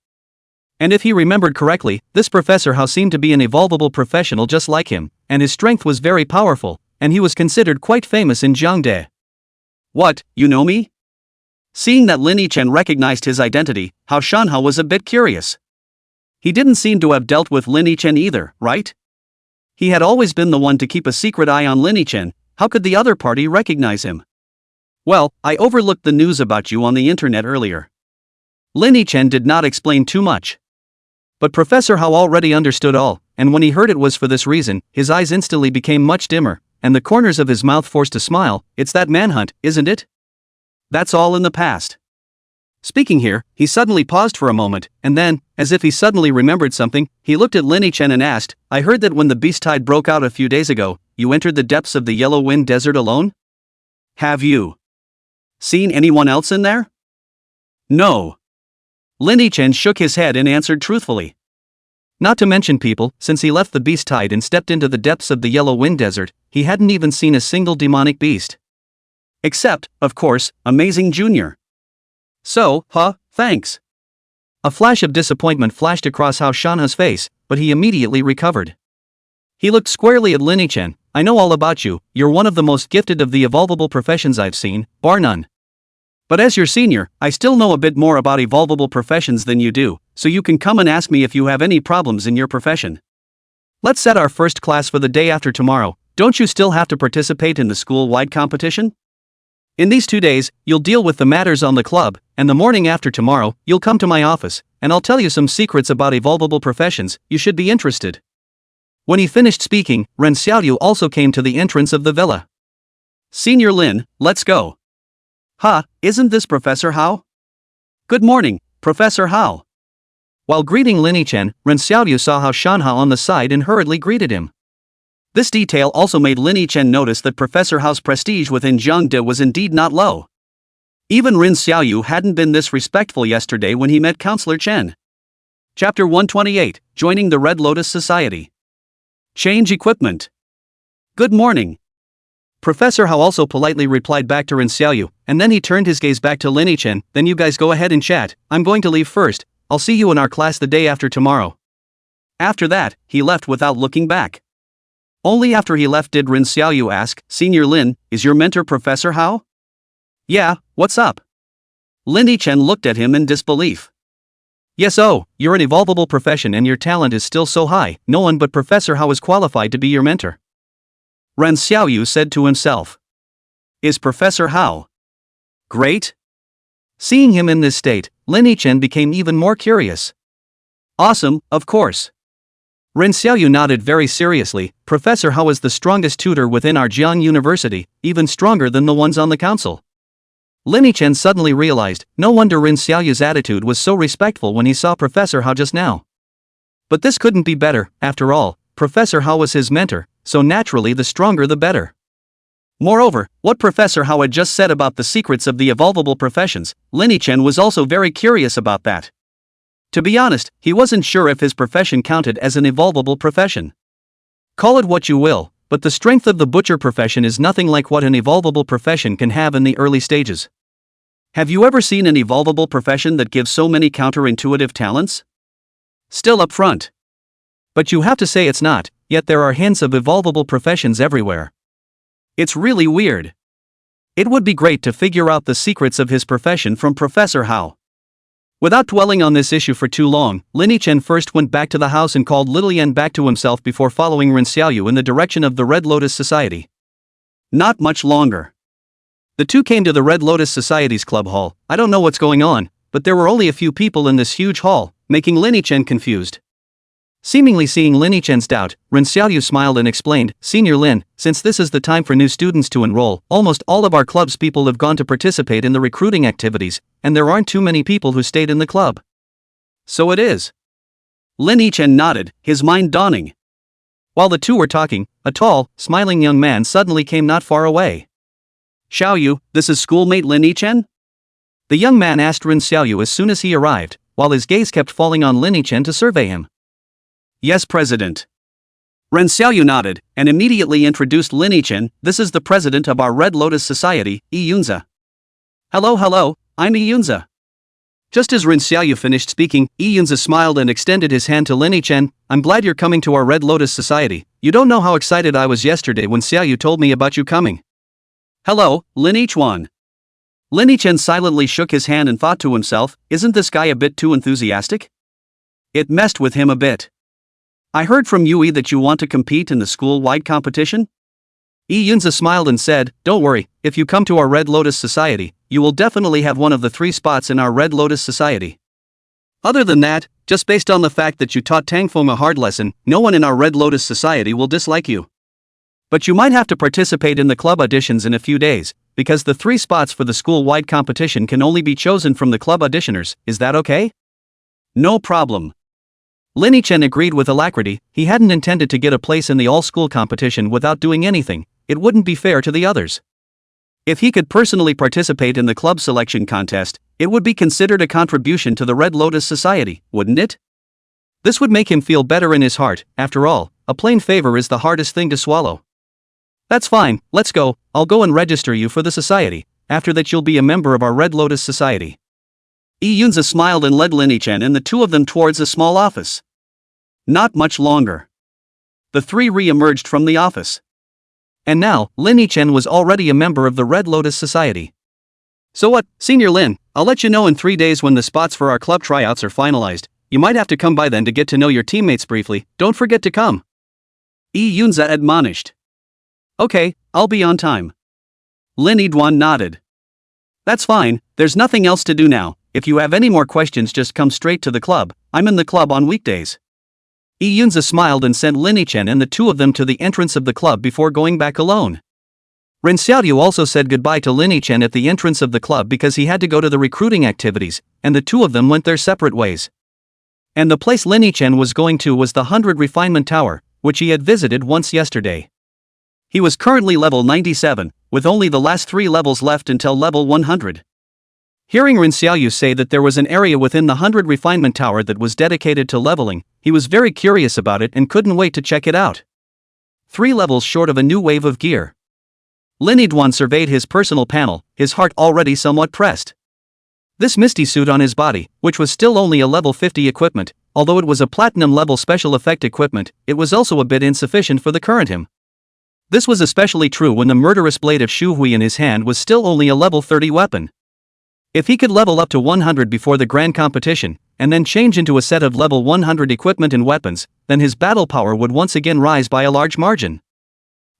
And if he remembered correctly, this Professor Hao seemed to be an evolvable professional just like him, and his strength was very powerful, and he was considered quite famous in Jiangde. What, you know me? Seeing that Lin Yichen recognized his identity, Hao Shanha was a bit curious. He didn't seem to have dealt with Lin Yichen either, right? He had always been the one to keep a secret eye on Lin Yichen. How could the other party recognize him? Well, I overlooked the news about you on the internet earlier. Lin Yichen did not explain too much. But Professor Hao already understood all, and when he heard it was for this reason, his eyes instantly became much dimmer, and the corners of his mouth forced a smile. It's that manhunt, isn't it? That's all in the past. Speaking here, he suddenly paused for a moment, and then, as if he suddenly remembered something, he looked at Lin Yichen and asked, I heard that when the beast tide broke out a few days ago, you entered the depths of the Yellow Wind Desert alone? Have you seen anyone else in there? No. Lin Yichen shook his head and answered truthfully. Not to mention people, since he left the beast tide and stepped into the depths of the Yellow Wind Desert, he hadn't even seen a single demonic beast. Except, of course, Amazing Jr. So, thanks. A flash of disappointment flashed across Hao Shanha's face, but he immediately recovered. He looked squarely at Lin Yichen. I know all about you, you're one of the most gifted of the evolvable professions I've seen, bar none. But as your senior, I still know a bit more about evolvable professions than you do, so you can come and ask me if you have any problems in your profession. Let's set our first class for the day after tomorrow. Don't you still have to participate in the school-wide competition? In these 2 days, you'll deal with the matters on the club, and the morning after tomorrow, you'll come to my office, and I'll tell you some secrets about evolvable professions. You should be interested. When he finished speaking, Ren Xiaoyu also came to the entrance of the villa. Senior Lin, let's go. Isn't this Professor Hao? Good morning, Professor Hao. While greeting Lin Yichen, Ren Xiaoyu saw Hao Shanha on the side and hurriedly greeted him. This detail also made Lin Yichen notice that Professor Hao's prestige within Jiangde was indeed not low. Even Ren Xiaoyu hadn't been this respectful yesterday when he met Counselor Chen. Chapter 128, Joining the Red Lotus Society. Change equipment. Good morning. Professor Hao also politely replied back to Ren Xiaoyu, and then he turned his gaze back to Lin Yichen. Then you guys go ahead and chat, I'm going to leave first, I'll see you in our class the day after tomorrow. After that, he left without looking back. Only after he left did Ren Xiaoyu ask, Senior Lin, is your mentor Professor Hao? Yeah, what's up? Lin Yichen looked at him in disbelief. Yes, you're an evolvable profession and your talent is still so high, no one but Professor Hao is qualified to be your mentor. Ren Xiaoyu said to himself. Is Professor Hao great? Seeing him in this state, Lin Yichen became even more curious. Awesome, of course. Ren Xiaoyu nodded very seriously. Professor Hao is the strongest tutor within our Jiang University, even stronger than the ones on the council. Lin Yichen suddenly realized, no wonder Ren Xiaoyu's attitude was so respectful when he saw Professor Hao just now. But this couldn't be better, after all, Professor Hao was his mentor, so naturally the stronger the better. Moreover, what Professor Hao had just said about the secrets of the evolvable professions, Lin Yichen was also very curious about that. To be honest, he wasn't sure if his profession counted as an evolvable profession. Call it what you will, but the strength of the butcher profession is nothing like what an evolvable profession can have in the early stages. Have you ever seen an evolvable profession that gives so many counterintuitive talents? Still up front. But you have to say it's not, yet there are hints of evolvable professions everywhere. It's really weird. It would be great to figure out the secrets of his profession from Professor Hao. Without dwelling on this issue for too long, Lin Yichen first went back to the house and called Little Yan back to himself before following Ren Xiaoyu in the direction of the Red Lotus Society. Not much longer. The two came to the Red Lotus Society's club hall. I don't know what's going on, but there were only a few people in this huge hall, making Lin Yichen confused. Seemingly seeing Lin Yichen's doubt, Ren Xiaoyu smiled and explained, Senior Lin, since this is the time for new students to enroll, almost all of our club's people have gone to participate in the recruiting activities, and there aren't too many people who stayed in the club. So it is. Lin Yichen nodded, his mind dawning. While the two were talking, a tall, smiling young man suddenly came not far away. Xiaoyu, this is schoolmate Lin Yichen? The young man asked Ren Xiaoyu as soon as he arrived, while his gaze kept falling on Lin Yichen to survey him. Yes, President. Ren Xiaoyu nodded, and immediately introduced Lin Yichen. This is the president of our Red Lotus Society, Yi Yunza. Hello, I'm Yi Yunza. Just as Ren Xiaoyu finished speaking, Yi Yunza smiled and extended his hand to Lin Yichen. I'm glad you're coming to our Red Lotus Society. You don't know how excited I was yesterday when Xiaoyu told me about you coming. Hello, Lin Yichuan. Lin Yichen silently shook his hand and thought to himself, isn't this guy a bit too enthusiastic? It messed with him a bit. I heard from Yui that you want to compete in the school-wide competition? Yi Yunza smiled and said, don't worry, if you come to our Red Lotus Society, you will definitely have one of the 3 spots in our Red Lotus Society. Other than that, just based on the fact that you taught Tangfeng a hard lesson, no one in our Red Lotus Society will dislike you. But you might have to participate in the club auditions in a few days, because the 3 spots for the school-wide competition can only be chosen from the club auditioners. Is that okay? No problem. Lin Yichen agreed with alacrity. He hadn't intended to get a place in the all-school competition without doing anything. It wouldn't be fair to the others. If he could personally participate in the club selection contest, it would be considered a contribution to the Red Lotus Society, wouldn't it? This would make him feel better in his heart. After all, a plain favor is the hardest thing to swallow. That's fine, let's go. I'll go and register you for the society. After that you'll be a member of our Red Lotus Society. Yi Yunza smiled and led Lin Yichen and the two of them towards a small office. Not much longer. The 3 re-emerged from the office. And now, Lin Yichen was already a member of the Red Lotus Society. So what, Senior Lin, I'll let you know in 3 days when the spots for our club tryouts are finalized. You might have to come by then to get to know your teammates briefly. Don't forget to come. Yi Yunza admonished. Okay, I'll be on time. Lin Yiduan nodded. That's fine, there's nothing else to do now. If you have any more questions just come straight to the club. I'm in the club on weekdays. Yi Yunza smiled and sent Lin Yichen and the two of them to the entrance of the club before going back alone. Ren Xiaoyu also said goodbye to Lin Yichen at the entrance of the club because he had to go to the recruiting activities, and the two of them went their separate ways. And the place Lin Yichen was going to was the 100 Refinement Tower, which he had visited once yesterday. He was currently level 97, with only the last 3 levels left until level 100. Hearing Ren Xiaoyu say that there was an area within the 100 Refinement Tower that was dedicated to leveling, he was very curious about it and couldn't wait to check it out. 3 levels short of a new wave of gear. Lin Yiduan surveyed his personal panel, his heart already somewhat pressed. This misty suit on his body, which was still only a level 50 equipment, although it was a platinum level special effect equipment, it was also a bit insufficient for the current him. This was especially true when the murderous blade of Shu Hui in his hand was still only a level 30 weapon. If he could level up to 100 before the grand competition, and then change into a set of level 100 equipment and weapons, then his battle power would once again rise by a large margin.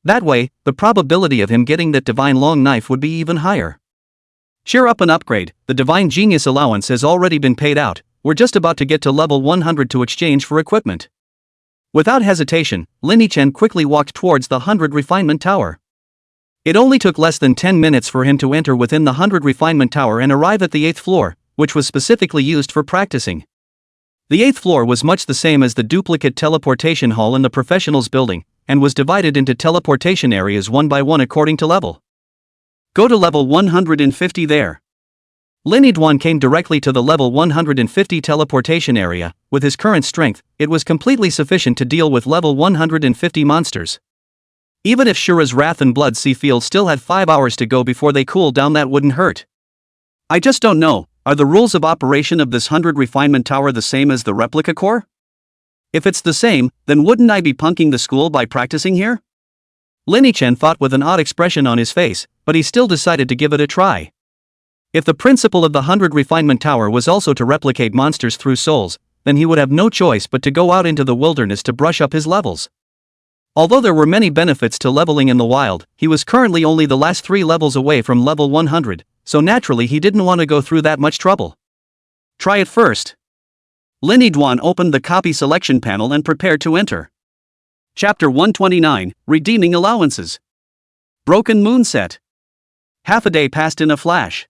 That way, the probability of him getting that divine long knife would be even higher. Cheer up and upgrade, the Divine Genius allowance has already been paid out, we're just about to get to level 100 to exchange for equipment. Without hesitation, Linny Chen quickly walked towards the 100 Refinement Tower. It only took less than 10 minutes for him to enter within the 100 Refinement Tower and arrive at the 8th floor, which was specifically used for practicing. The 8th floor was much the same as the duplicate teleportation hall in the professionals building, and was divided into teleportation areas one by one according to level. Go to level 150 there. Linny Duan came directly to the level 150 teleportation area. With his current strength, it was completely sufficient to deal with level 150 monsters. Even if Shura's Wrath and Blood Sea Field still had 5 hours to go before they cooled down, that wouldn't hurt. I just don't know, are the rules of operation of this 100 Refinement Tower the same as the replica core? If it's the same, then wouldn't I be punking the school by practicing here? Linny Chen thought with an odd expression on his face, but he still decided to give it a try. If the principle of the 100 Refinement Tower was also to replicate monsters through souls, then he would have no choice but to go out into the wilderness to brush up his levels. Although there were many benefits to leveling in the wild, he was currently only the last 3 levels away from level 100, so naturally he didn't want to go through that much trouble. Try it first. Linny Duan opened the copy selection panel and prepared to enter. Chapter 129, Redeeming Allowances. Broken Moon Set. Half a day passed in a flash.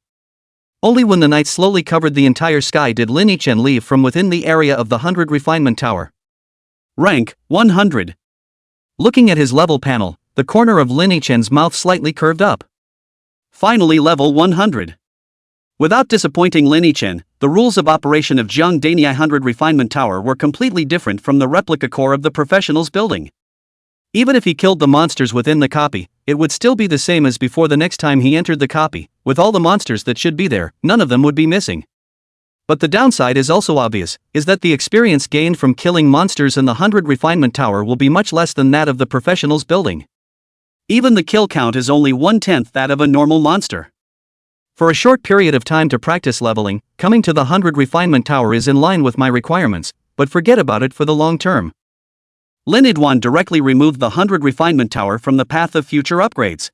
Only when the night slowly covered the entire sky did Linny Chen leave from within the area of the 100 Refinement Tower. Rank, 100. Looking at his level panel, the corner of Linny Chen's mouth slightly curved up. Finally level 100. Without disappointing Linny Chen, the rules of operation of Jiang Dani 100 Refinement Tower were completely different from the replica core of the professionals building. Even if he killed the monsters within the copy, it would still be the same as before. The next time he entered the copy, with all the monsters that should be there, none of them would be missing. But the downside is also obvious, is that the experience gained from killing monsters in the 100 Refinement Tower will be much less than that of the professionals building. Even the kill count is only 1/10 that of a normal monster. For a short period of time to practice leveling, coming to the 100 Refinement Tower is in line with my requirements, but forget about it for the long term. Linny Duan directly removed the 100 Refinement Tower from the path of future upgrades.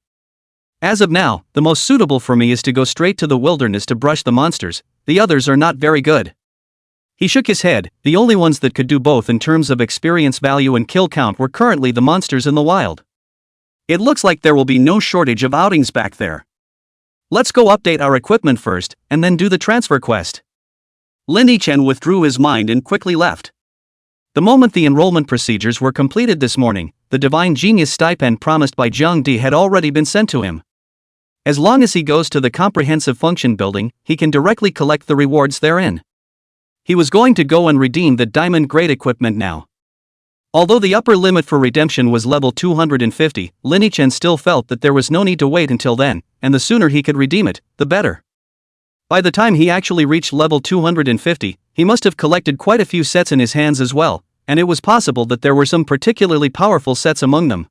As of now, the most suitable for me is to go straight to the wilderness to brush the monsters, the others are not very good. He shook his head, the only ones that could do both in terms of experience value and kill count were currently the monsters in the wild. It looks like there will be no shortage of outings back there. Let's go update our equipment first, and then do the transfer quest. Linny Chen withdrew his mind and quickly left. The moment the enrollment procedures were completed this morning, the Divine Genius stipend promised by Jiang Di had already been sent to him. As long as he goes to the Comprehensive Function Building, he can directly collect the rewards therein. He was going to go and redeem the diamond grade equipment now. Although the upper limit for redemption was level 250, Linny Chen still felt that there was no need to wait until then, and the sooner he could redeem it, the better. By the time he actually reached level 250, he must have collected quite a few sets in his hands as well, and it was possible that there were some particularly powerful sets among them.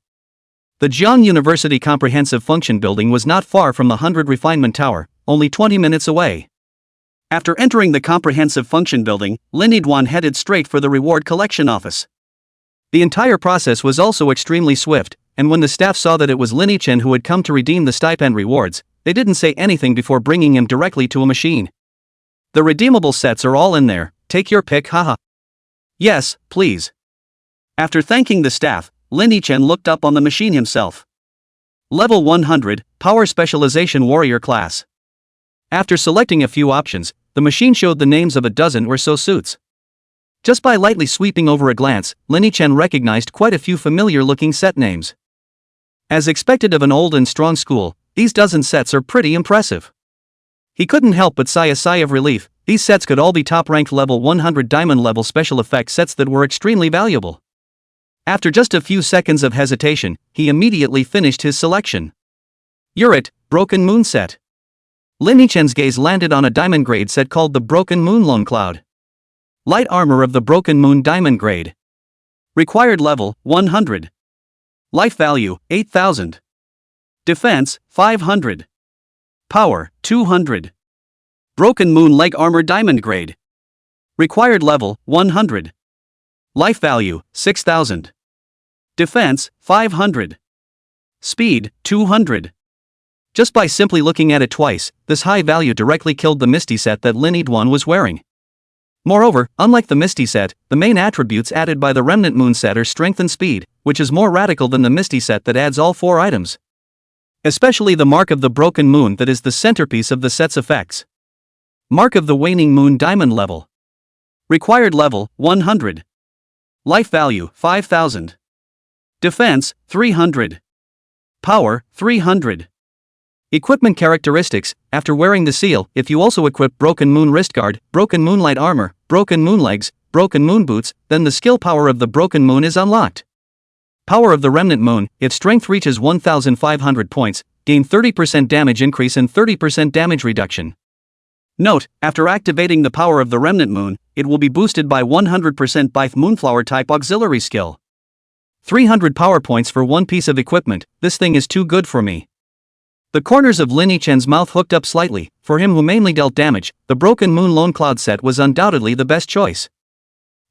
The Jiang University Comprehensive Function Building was not far from the 100 Refinement Tower, only 20 minutes away. After entering the Comprehensive Function Building, Linny Duan headed straight for the reward collection office. The entire process was also extremely swift, and when the staff saw that it was Linny Chen who had come to redeem the stipend rewards, they didn't say anything before bringing him directly to a machine. The redeemable sets are all in there, take your pick, haha. Yes, please. After thanking the staff, Linny Chen looked up on the machine himself. Level 100, Power Specialization Warrior Class. After selecting a few options, the machine showed the names of a dozen or so suits. Just by lightly sweeping over a glance, Linny Chen recognized quite a few familiar-looking set names. As expected of an old and strong school, these dozen sets are pretty impressive. He couldn't help but sigh a sigh of relief. These sets could all be top-ranked level 100 diamond level special effect sets that were extremely valuable. After just a few seconds of hesitation, he immediately finished his selection. Urit, Broken Moon Set. Linny Chen's gaze landed on a diamond grade set called the Broken Moon Lone Cloud. Light Armor of the Broken Moon Diamond Grade. Required level, 100. Life value, 8,000. Defense, 500. Power, 200. Broken Moon Leg Armor Diamond Grade. Required level, 100. Life value, 6,000. Defense, 500. Speed, 200. Just by simply looking at it twice, this high value directly killed the Misty set that Lin Yidwan was wearing. Moreover, unlike the Misty set, the main attributes added by the Remnant Moon set are strength and speed, which is more radical than the Misty set that adds all 4 items. Especially the Mark of the Broken Moon that is the centerpiece of the set's effects. Mark of the Waning Moon Diamond level. Required level, 100. Life value, 5000. Defense, 300. Power, 300. Equipment characteristics: after wearing the seal, if you also equip Broken Moon Wristguard, Broken Moonlight Armor, Broken Moon Legs, Broken Moon Boots, then the skill power of the Broken Moon is unlocked. Power of the Remnant Moon: if strength reaches 1500 points, gain 30% damage increase and 30% damage reduction. Note, after activating the power of the Remnant Moon, it will be boosted by 100% by Moonflower type auxiliary skill. 300 power points for one piece of equipment. This thing is too good for me. The corners of Lin Yichen's mouth hooked up slightly. For him who mainly dealt damage, the Broken Moon Lone Cloud set was undoubtedly the best choice.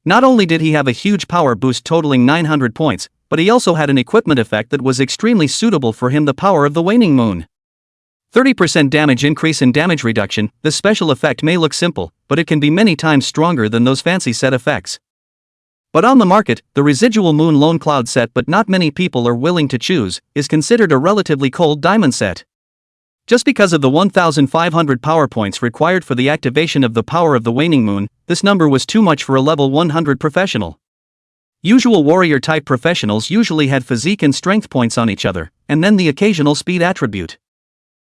Not only did he have a huge power boost totaling 900 points, but he also had an equipment effect that was extremely suitable for him: the power of the Waning Moon. 30% damage increase and damage reduction. This special effect may look simple, but it can be many times stronger than those fancy set effects. But on the market, the Residual Moon Lone Cloud set, but not many people are willing to choose, is considered a relatively cold diamond set. Just because of the 1500 power points required for the activation of the power of the Waning Moon, this number was too much for a level 100 professional. Usual warrior type professionals usually had physique and strength points on each other, and then the occasional speed attribute.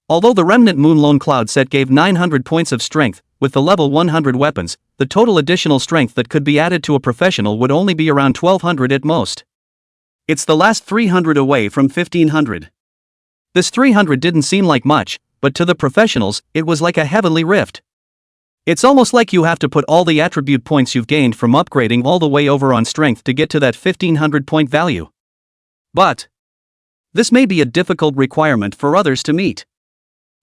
Although the Remnant Moon Lone Cloud set gave 900 points of strength, with the level 100 weapons, the total additional strength that could be added to a professional would only be around 1200 at most. It's the last 300 away from 1500. This 300 didn't seem like much, but to the professionals, it was like a heavenly rift. It's almost like you have to put all the attribute points you've gained from upgrading all the way over on strength to get to that 1500 point value. But this may be a difficult requirement for others to meet.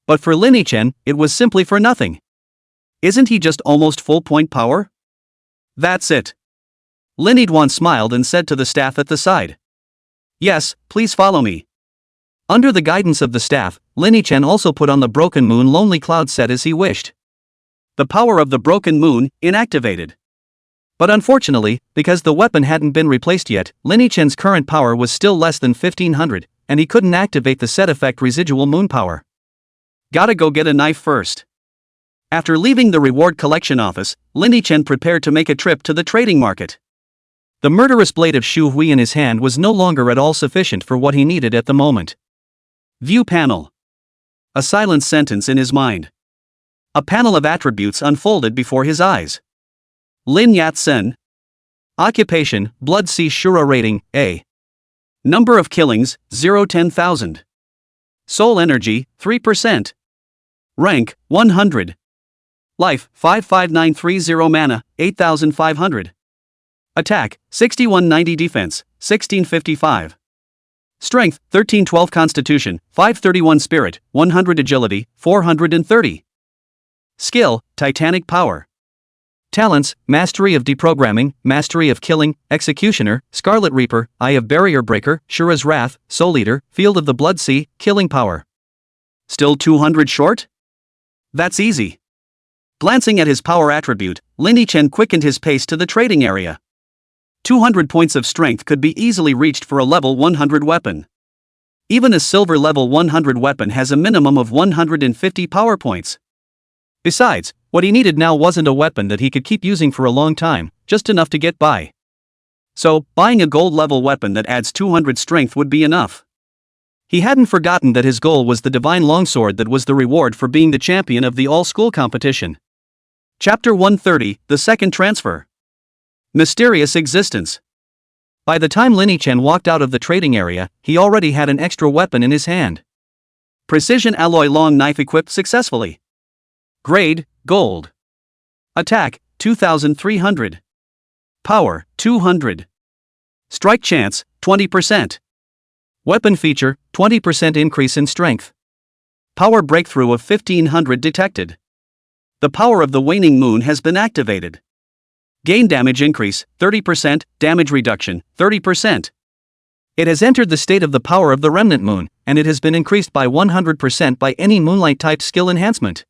But for Lin Yichen, it was simply for nothing. Isn't he just almost full point power? That's it. Lin Yidwan smiled and said to the staff at the side. Yes, please follow me. Under the guidance of the staff, Lin Yichen also put on the Broken Moon Lonely Cloud set as he wished. The power of the Broken Moon, inactivated. But unfortunately, because the weapon hadn't been replaced yet, Lin Yichen's current power was still less than 1500, and he couldn't activate the set effect Residual Moon Power. Gotta go get a knife first. After leaving the reward collection office, Lin Yichen prepared to make a trip to the trading market. The murderous blade of Shu Hui in his hand was no longer at all sufficient for what he needed at the moment. View panel. A silent sentence in his mind. A panel of attributes unfolded before his eyes. Lin Yat-sen. Occupation, Blood Sea Shura rating, A. Number of killings, 0-10,000. Soul energy, 3%. Rank, 100. Life, 55930. Mana, 8500. Attack, 6190. Defense, 1655. Strength, 1312. Constitution, 531. Spirit, 100. Agility, 430. Skill, Titanic Power. Talents, Mastery of Deprogramming, Mastery of Killing, Executioner, Scarlet Reaper, Eye of Barrier Breaker, Shura's Wrath, Soul Eater, Field of the Blood Sea, Killing Power. Still 200 short? That's easy. Glancing at his power attribute, Lin Yichen quickened his pace to the trading area. 200 points of strength could be easily reached for a level 100 weapon. Even a silver level 100 weapon has a minimum of 150 power points. Besides, what he needed now wasn't a weapon that he could keep using for a long time, just enough to get by. So, buying a gold level weapon that adds 200 strength would be enough. He hadn't forgotten that his goal was the divine longsword that was the reward for being the champion of the all-school competition. Chapter 130, The Second Transfer. Mysterious Existence. By the time Lin Yichen walked out of the trading area, he already had an extra weapon in his hand. Precision alloy long knife equipped successfully. Grade, Gold. Attack, 2300. Power, 200. Strike chance, 20%. Weapon feature, 20% increase in strength. Power breakthrough of 1500 detected. The power of the Waning Moon has been activated. Gain damage increase, 30%, damage reduction, 30%. It has entered the state of the power of the Remnant Moon, and it has been increased by 100% by any Moonlight-type skill enhancement.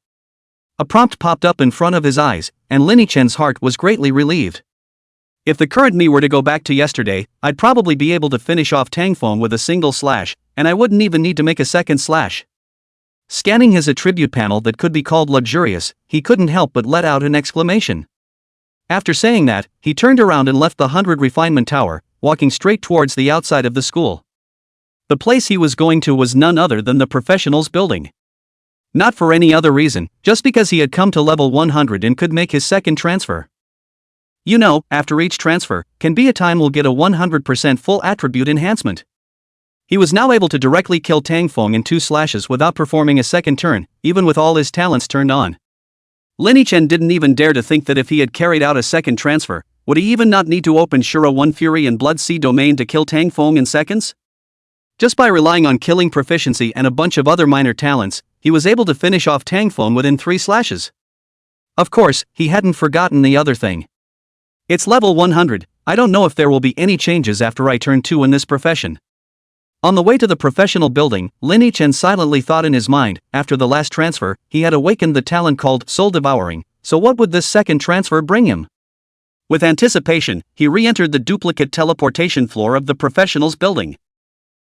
A prompt popped up in front of his eyes, and Linny Chen's heart was greatly relieved. If the current me were to go back to yesterday, I'd probably be able to finish off Tangfeng with a single slash, and I wouldn't even need to make a second slash. Scanning his attribute panel that could be called luxurious, he couldn't help but let out an exclamation. After saying that, he turned around and left the 100 Refinement Tower, walking straight towards the outside of the school. The place he was going to was none other than the professionals' building. Not for any other reason, just because he had come to level 100 and could make his second transfer. You know, after each transfer, can be a time will get a 100% full attribute enhancement. He was now able to directly kill Tangfeng in 2 slashes without performing a second turn, even with all his talents turned on. Linny Chen didn't even dare to think that if he had carried out a second transfer, would he even not need to open Shura 1 Fury and Blood Sea Domain to kill Tangfeng in seconds? Just by relying on killing proficiency and a bunch of other minor talents, he was able to finish off Tangfeng within 3 slashes. Of course, he hadn't forgotten the other thing. It's level 100, I don't know if there will be any changes after I turn 2 in this profession. On the way to the professional building, Linny Chen silently thought in his mind, after the last transfer, he had awakened the talent called Soul Devouring, so what would this second transfer bring him? With anticipation, he re-entered the duplicate teleportation floor of the professionals building.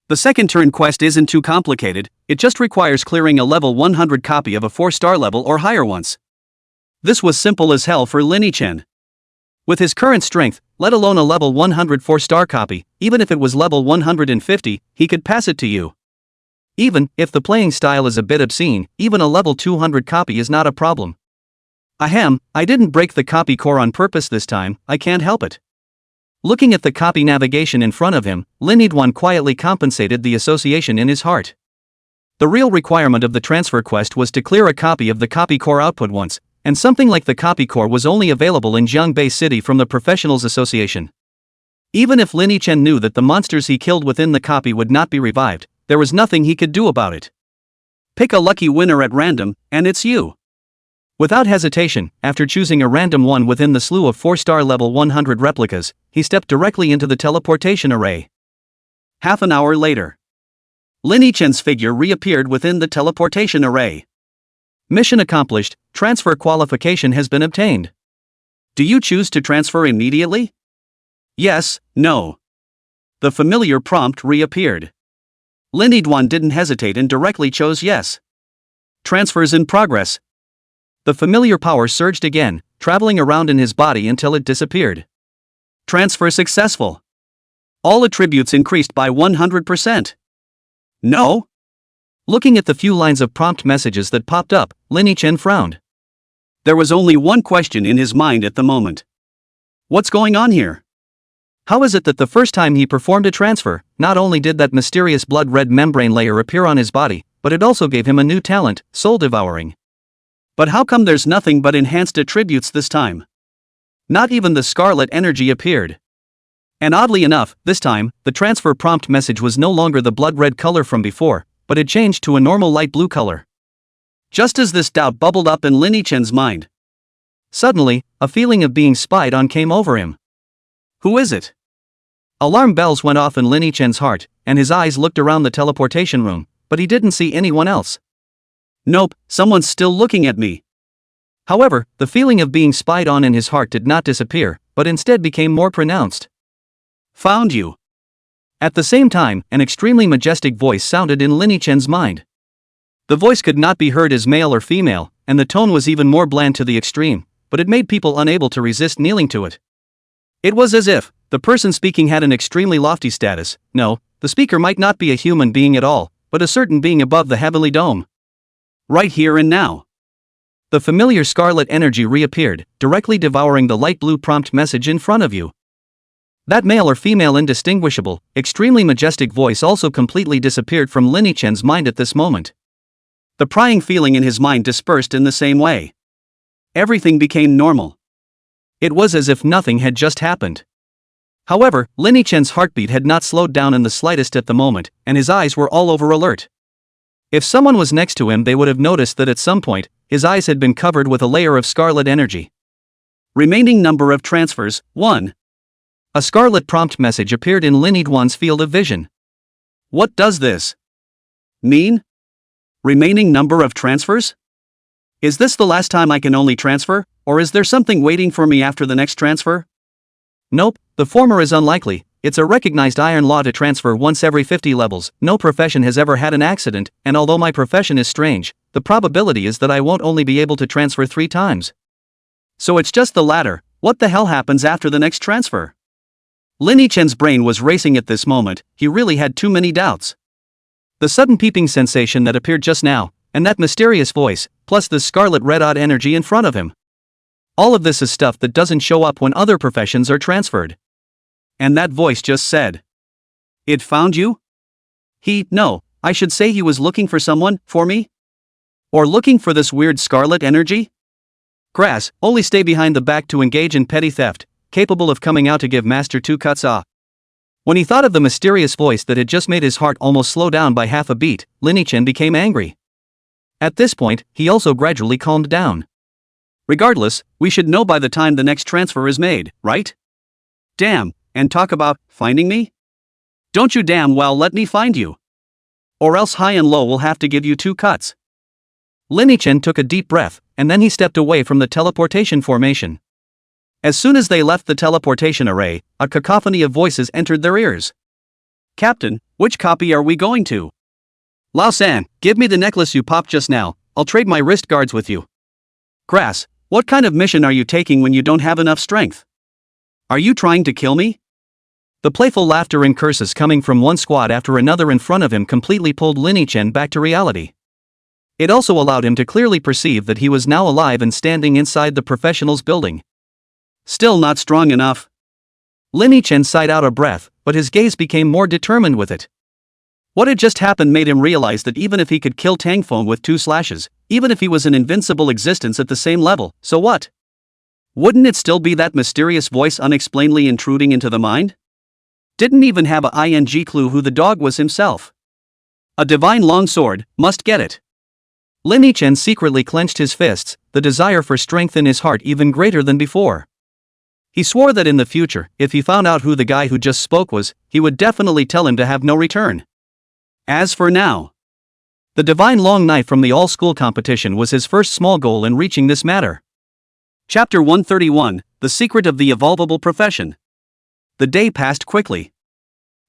The second turn quest isn't too complicated, it just requires clearing a level 100 copy of a 4-star level or higher once. This was simple as hell for Linny Chen. With his current strength, let alone a level 100 4-star copy, even if it was level 150, he could pass it to you. Even if the playing style is a bit obscene, even a level 200 copy is not a problem. Ahem, I didn't break the copy core on purpose this time, I can't help it. Looking at the copy navigation in front of him, Linny Duan quietly compensated the association in his heart. The real requirement of the transfer quest was to clear a copy of the copy core output once, and something like the copy core was only available in Jiangbei City from the Professionals Association. Even if Linny Chen knew that the monsters he killed within the copy would not be revived, there was nothing he could do about it. Pick a lucky winner at random, and it's you. Without hesitation, after choosing a random one within the slew of 4-star level 100 replicas, he stepped directly into the teleportation array. Half an hour later, Linny Chen's figure reappeared within the teleportation array. Mission accomplished, transfer qualification has been obtained. Do you choose to transfer immediately? Yes, no. The familiar prompt reappeared. Linny Duan didn't hesitate and directly chose yes. Transfers in progress. The familiar power surged again, traveling around in his body until it disappeared. Transfer successful. All attributes increased by 100%. No? Looking at the few lines of prompt messages that popped up, Linny Chen frowned. There was only one question in his mind at the moment. What's going on here? How is it that the first time he performed a transfer, not only did that mysterious blood-red membrane layer appear on his body, but it also gave him a new talent, Soul Devouring. But how come there's nothing but enhanced attributes this time? Not even the scarlet energy appeared. And oddly enough, this time, the transfer prompt message was no longer the blood-red color from before, but it changed to a normal light blue color. Just as this doubt bubbled up in Linny Chen's mind, suddenly, a feeling of being spied on came over him. Who is it? Alarm bells went off in Linny Chen's heart, and his eyes looked around the teleportation room, but he didn't see anyone else. Nope, someone's still looking at me. However, the feeling of being spied on in his heart did not disappear, but instead became more pronounced. Found you. At the same time, an extremely majestic voice sounded in Linny Chen's mind. The voice could not be heard as male or female, and the tone was even more bland to the extreme, but it made people unable to resist kneeling to it. It was as if the person speaking had an extremely lofty status. No, the speaker might not be a human being at all, but a certain being above the heavenly dome. Right here and now. The familiar scarlet energy reappeared, directly devouring the light blue prompt message in front of you. That male or female indistinguishable, extremely majestic voice also completely disappeared from Linny Chen's mind at this moment. The prying feeling in his mind dispersed in the same way. Everything became normal. It was as if nothing had just happened. However, Linny Chen's heartbeat had not slowed down in the slightest at the moment, and his eyes were all over alert. If someone was next to him, they would have noticed that at some point, his eyes had been covered with a layer of scarlet energy. Remaining number of transfers, 1. A scarlet prompt message appeared in Linny Duan's field of vision. What does this? Mean? Remaining number of transfers? Is this the last time I can only transfer, or is there something waiting for me after the next transfer? Nope, the former is unlikely. It's a recognized iron law to transfer once every 50 levels. No profession has ever had an accident, and although my profession is strange, the probability is that I won't only be able to transfer 3 times. So it's just the latter. What the hell happens after the next transfer? Lin Yichen's brain was racing at this moment. He really had too many doubts. The sudden peeping sensation that appeared just now, and that mysterious voice, plus the scarlet red-hot energy in front of him. All of this is stuff that doesn't show up when other professions are transferred. And that voice just said, "It found you?" No, I should say he was looking for someone, for me? Or looking for this weird scarlet energy? Grass, only stay behind the back to engage in petty theft, capable of coming out to give master 2 cuts off. When he thought of the mysterious voice that had just made his heart almost slow down by half a beat, Lin Yichen became angry. At this point, he also gradually calmed down. Regardless, we should know by the time the next transfer is made, right? Damn, and talk about finding me? Don't you damn well let me find you. Or else high and low will have to give you 2 cuts. Lin Yichen took a deep breath, and then he stepped away from the teleportation formation. As soon as they left the teleportation array, a cacophony of voices entered their ears. "Captain, which copy are we going to?" "Lao San, give me the necklace you popped just now, I'll trade my wrist guards with you." "Grass, what kind of mission are you taking when you don't have enough strength? Are you trying to kill me?" The playful laughter and curses coming from one squad after another in front of him completely pulled Lin Yichen back to reality. It also allowed him to clearly perceive that he was now alive and standing inside the professionals' building. Still not strong enough. Lin Yichen sighed out a breath, but his gaze became more determined with it. What had just happened made him realize that even if he could kill Tang Feng with 2 slashes, even if he was an invincible existence at the same level, so what? Wouldn't it still be that mysterious voice unexplainedly intruding into the mind? Didn't even have a ing clue who the dog was himself. A divine longsword, must get it. Lin Yichen secretly clenched his fists, the desire for strength in his heart even greater than before. He swore that in the future, if he found out who the guy who just spoke was, he would definitely tell him to have no return. As for now, the divine long knife from the all-school competition was his first small goal in reaching this matter. Chapter 131, The Secret of the Evolvable Profession. The day passed quickly.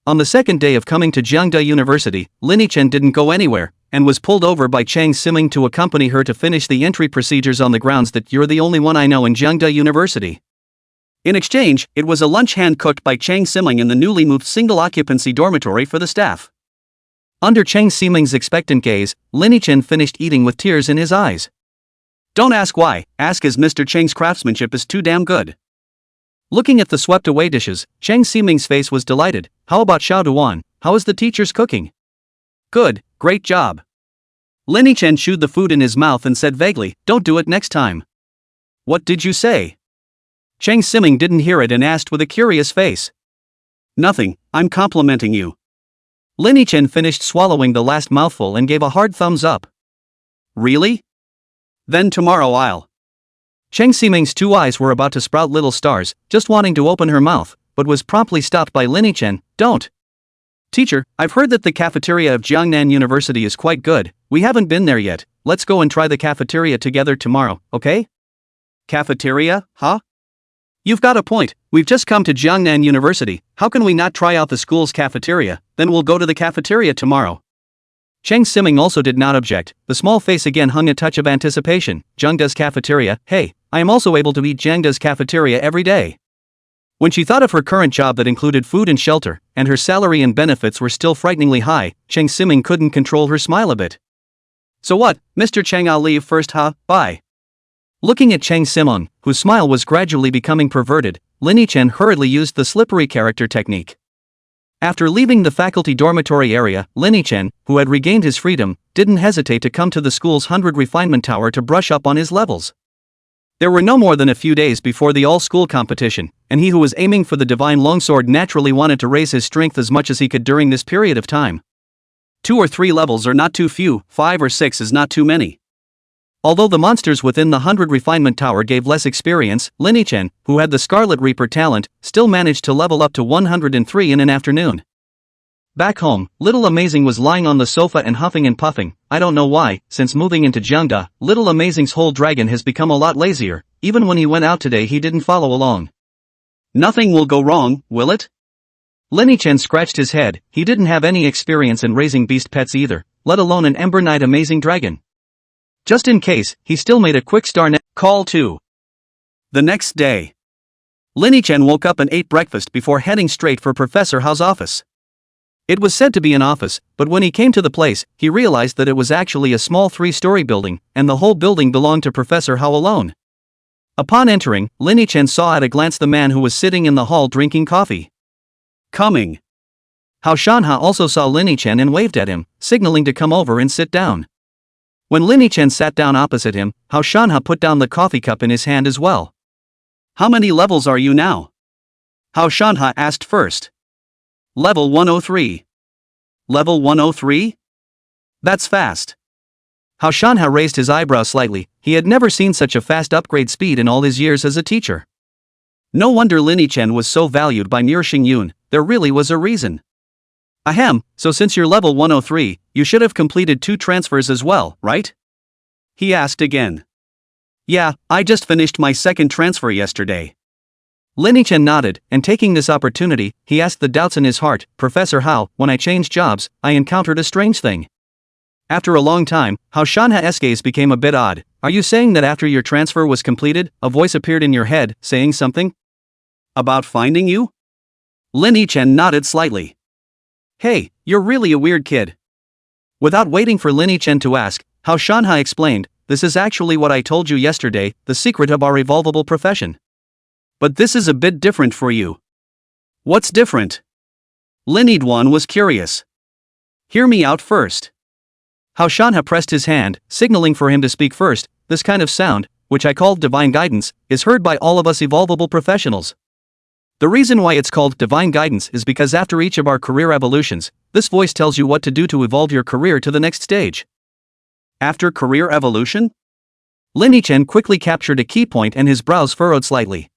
On the second day of coming to Jiangda University, Lin Yichen didn't go anywhere, and was pulled over by Chang Siming to accompany her to finish the entry procedures on the grounds that "You're the only one I know in Jiangda University." In exchange, it was a lunch hand-cooked by Chang Siming in the newly moved single-occupancy dormitory for the staff. Under Chang Siming's expectant gaze, Lin Yichen finished eating with tears in his eyes. Don't ask why, ask as Mr. Chang's craftsmanship is too damn good. Looking at the swept-away dishes, Chang Siming's face was delighted. "How about Xiao Duan? How is the teacher's cooking?" "Good, great job." Lin Yichen chewed the food in his mouth and said vaguely, "Don't do it next time." "What did you say?" Chang Siming didn't hear it and asked with a curious face. "Nothing, I'm complimenting you." Lin Yichen finished swallowing the last mouthful and gave a hard thumbs up. "Really? Then tomorrow I'll..." Chang Siming's 2 eyes were about to sprout little stars, just wanting to open her mouth, but was promptly stopped by Lin Yichen. "Don't." "Teacher, I've heard that the cafeteria of Jiangnan University is quite good. We haven't been there yet. Let's go and try the cafeteria together tomorrow, okay?" "Cafeteria, huh?" "You've got a point. We've just come to Jiangnan University. How can we not try out the school's cafeteria? Then we'll go to the cafeteria tomorrow." Chang Siming also did not object. The small face again hung a touch of anticipation. "Jiangda's cafeteria, hey, I am also able to eat Jiangda's cafeteria every day." When she thought of her current job that included food and shelter, and her salary and benefits were still frighteningly high, Chang Siming couldn't control her smile a bit. "So what, Mr. Chang, I'll leave first, huh? Bye." Looking at Chang Siming, whose smile was gradually becoming perverted, Lin Yichen hurriedly used the slippery character technique. After leaving the faculty dormitory area, Lin Yichen, who had regained his freedom, didn't hesitate to come to the school's 100 refinement tower to brush up on his levels. There were no more than a few days before the all-school competition, and he who was aiming for the divine longsword naturally wanted to raise his strength as much as he could during this period of time. 2 or 3 levels are not too few, 5 or 6 is not too many. Although the monsters within the 100 refinement tower gave less experience, Lin Yichen, who had the Scarlet Reaper talent, still managed to level up to 103 in an afternoon. Back home, Little Amazing was lying on the sofa and huffing and puffing. I don't know why, since moving into Jeongda, Little Amazing's whole dragon has become a lot lazier. Even when he went out today he didn't follow along. Nothing will go wrong, will it? Linny-chan scratched his head. He didn't have any experience in raising beast pets either, let alone an Ember Knight Amazing Dragon. Just in case, he still made a quick call too. The next day, Linny-chan woke up and ate breakfast before heading straight for Professor Hao's office. It was said to be an office, but when he came to the place, he realized that it was actually a small 3-story building, and the whole building belonged to Professor Hao alone. Upon entering, Linny-chan saw at a glance the man who was sitting in the hall drinking coffee. Coming. Hao Shanha also saw Linny-chan and waved at him, signaling to come over and sit down. When Linny-chan sat down opposite him, Hao Shanha put down the coffee cup in his hand as well. How many levels are you now? Hao Shanha asked first. Level 103. Level 103? That's fast. Hao Shanha raised his eyebrows slightly. He had never seen such a fast upgrade speed in all his years as a teacher. No wonder Linny-chan was so valued by Nourishing Yoon, there really was a reason. Ahem, so since you're level 103, you should have completed 2 transfers as well, right? He asked again. Yeah, I just finished my 2nd transfer yesterday. Linny-chan nodded, and taking this opportunity, he asked the doubts in his heart, Professor Hao, when I changed jobs, I encountered a strange thing. After a long time, Hao Shanha's gaze became a bit odd. Are you saying that after your transfer was completed, a voice appeared in your head, saying something? About finding you? Linny-chan nodded slightly. Hey, you're really a weird kid. Without waiting for Linny-chan to ask, Hao Shanha explained, this is actually what I told you yesterday, the secret of our evolvable profession. But this is a bit different for you. What's different? Linny-dwan was curious. Hear me out first. Hao Shanha pressed his hand, signaling for him to speak first. This kind of sound, which I called divine guidance, is heard by all of us evolvable professionals. The reason why it's called divine guidance is because after each of our career evolutions, this voice tells you what to do to evolve your career to the next stage. After career evolution? Linny-chan quickly captured a key point and his brows furrowed slightly.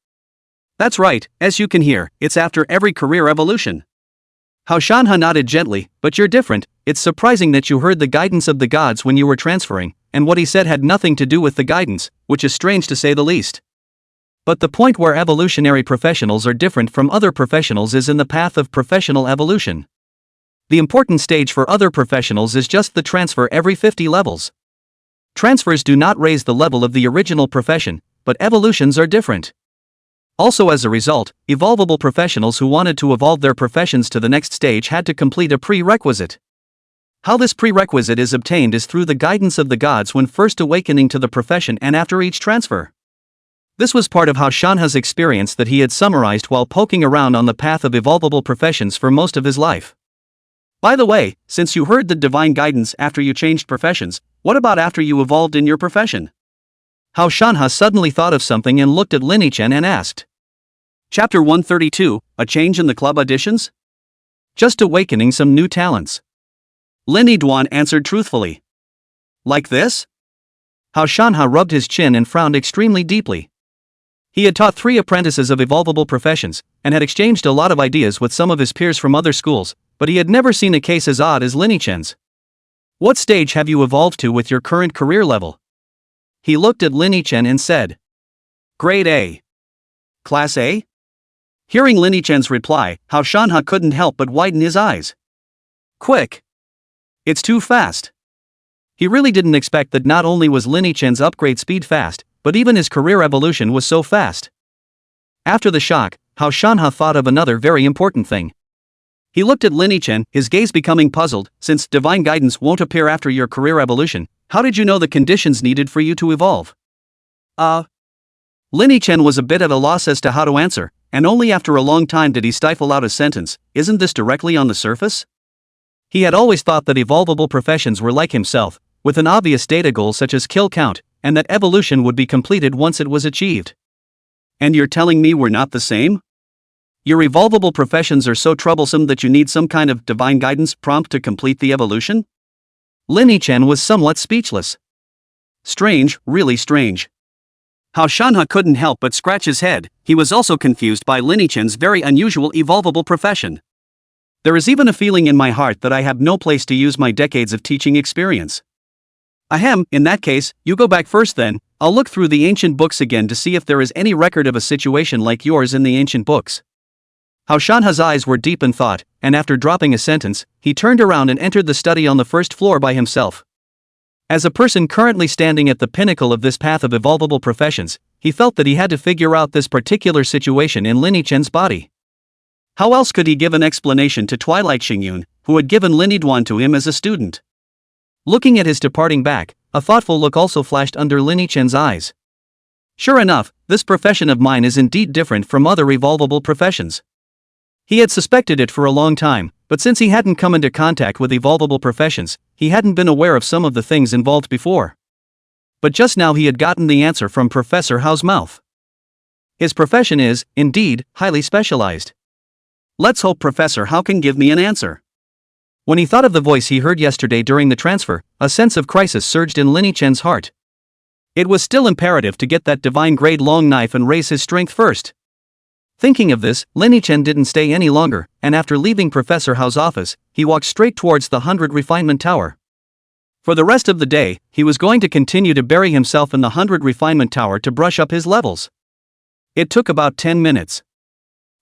That's right, as you can hear, it's after every career evolution. Hao Shanha nodded gently, but you're different. It's surprising that you heard the guidance of the gods when you were transferring, and what he said had nothing to do with the guidance, which is strange to say the least. But the point where evolutionary professionals are different from other professionals is in the path of professional evolution. The important stage for other professionals is just the transfer every 50 levels. Transfers do not raise the level of the original profession, but evolutions are different. Also as a result, evolvable professionals who wanted to evolve their professions to the next stage had to complete a prerequisite. How this prerequisite is obtained is through the guidance of the gods when first awakening to the profession and after each transfer. This was part of Hao Shanha's experience that he had summarized while poking around on the path of evolvable professions for most of his life. By the way, since you heard the divine guidance after you changed professions, what about after you evolved in your profession? Hao Shanha suddenly thought of something and looked at Linny-chan and asked. Chapter 132, A Change in the Club Auditions? Just awakening some new talents. Linny-dwan answered truthfully. Like this? Hao Shanha rubbed his chin and frowned extremely deeply. He had taught 3 apprentices of evolvable professions, and had exchanged a lot of ideas with some of his peers from other schools, but he had never seen a case as odd as Linny-chan's. What stage have you evolved to with your current career level? He looked at Linny-chan and said. Grade A. Class A? Hearing Linny-chan's reply, Hao Shanha couldn't help but widen his eyes. Quick! It's too fast. He really didn't expect that not only was Linny-chan's upgrade speed fast, but even his career evolution was so fast. After the shock, Hao Shanha thought of another very important thing. He looked at Linny-chan, his gaze becoming puzzled. Since divine guidance won't appear after your career evolution, how did you know the conditions needed for you to evolve? Linny-chan was a bit at a loss as to how to answer, and only after a long time did he stifle out a sentence. Isn't this directly on the surface? He had always thought that evolvable professions were like himself, with an obvious data goal such as kill count, and that evolution would be completed once it was achieved. And you're telling me we're not the same? Your evolvable professions are so troublesome that you need some kind of divine guidance prompt to complete the evolution? Linny-chan was somewhat speechless. Strange, really strange. Hao Shanha couldn't help but scratch his head. He was also confused by Linny-chan's very unusual evolvable profession. There is even a feeling in my heart that I have no place to use my decades of teaching experience. Ahem, in that case, you go back first then. I'll look through the ancient books again to see if there is any record of a situation like yours in the ancient books. How Shanha's eyes were deep in thought, and after dropping a sentence, he turned around and entered the study on the first floor by himself. As a person currently standing at the pinnacle of this path of evolvable professions, he felt that he had to figure out this particular situation in Lin Yichen's body. How else could he give an explanation to Twilight Xingyun, who had given Lin Yidwan to him as a student? Looking at his departing back, a thoughtful look also flashed under Lin Yichen's eyes. Sure enough, this profession of mine is indeed different from other evolvable professions. He had suspected it for a long time, but since he hadn't come into contact with evolvable professions, he hadn't been aware of some of the things involved before. But just now he had gotten the answer from Professor Hao's mouth. His profession is, indeed, highly specialized. Let's hope Professor Hao can give me an answer. When he thought of the voice he heard yesterday during the transfer, a sense of crisis surged in Lin Yichen's heart. It was still imperative to get that divine-grade long knife and raise his strength first. Thinking of this, Lin Yichen didn't stay any longer, and after leaving Professor Hao's office, he walked straight towards the 100 Refinement Tower. For the rest of the day, he was going to continue to bury himself in the 100 Refinement Tower to brush up his levels. It took about 10 minutes.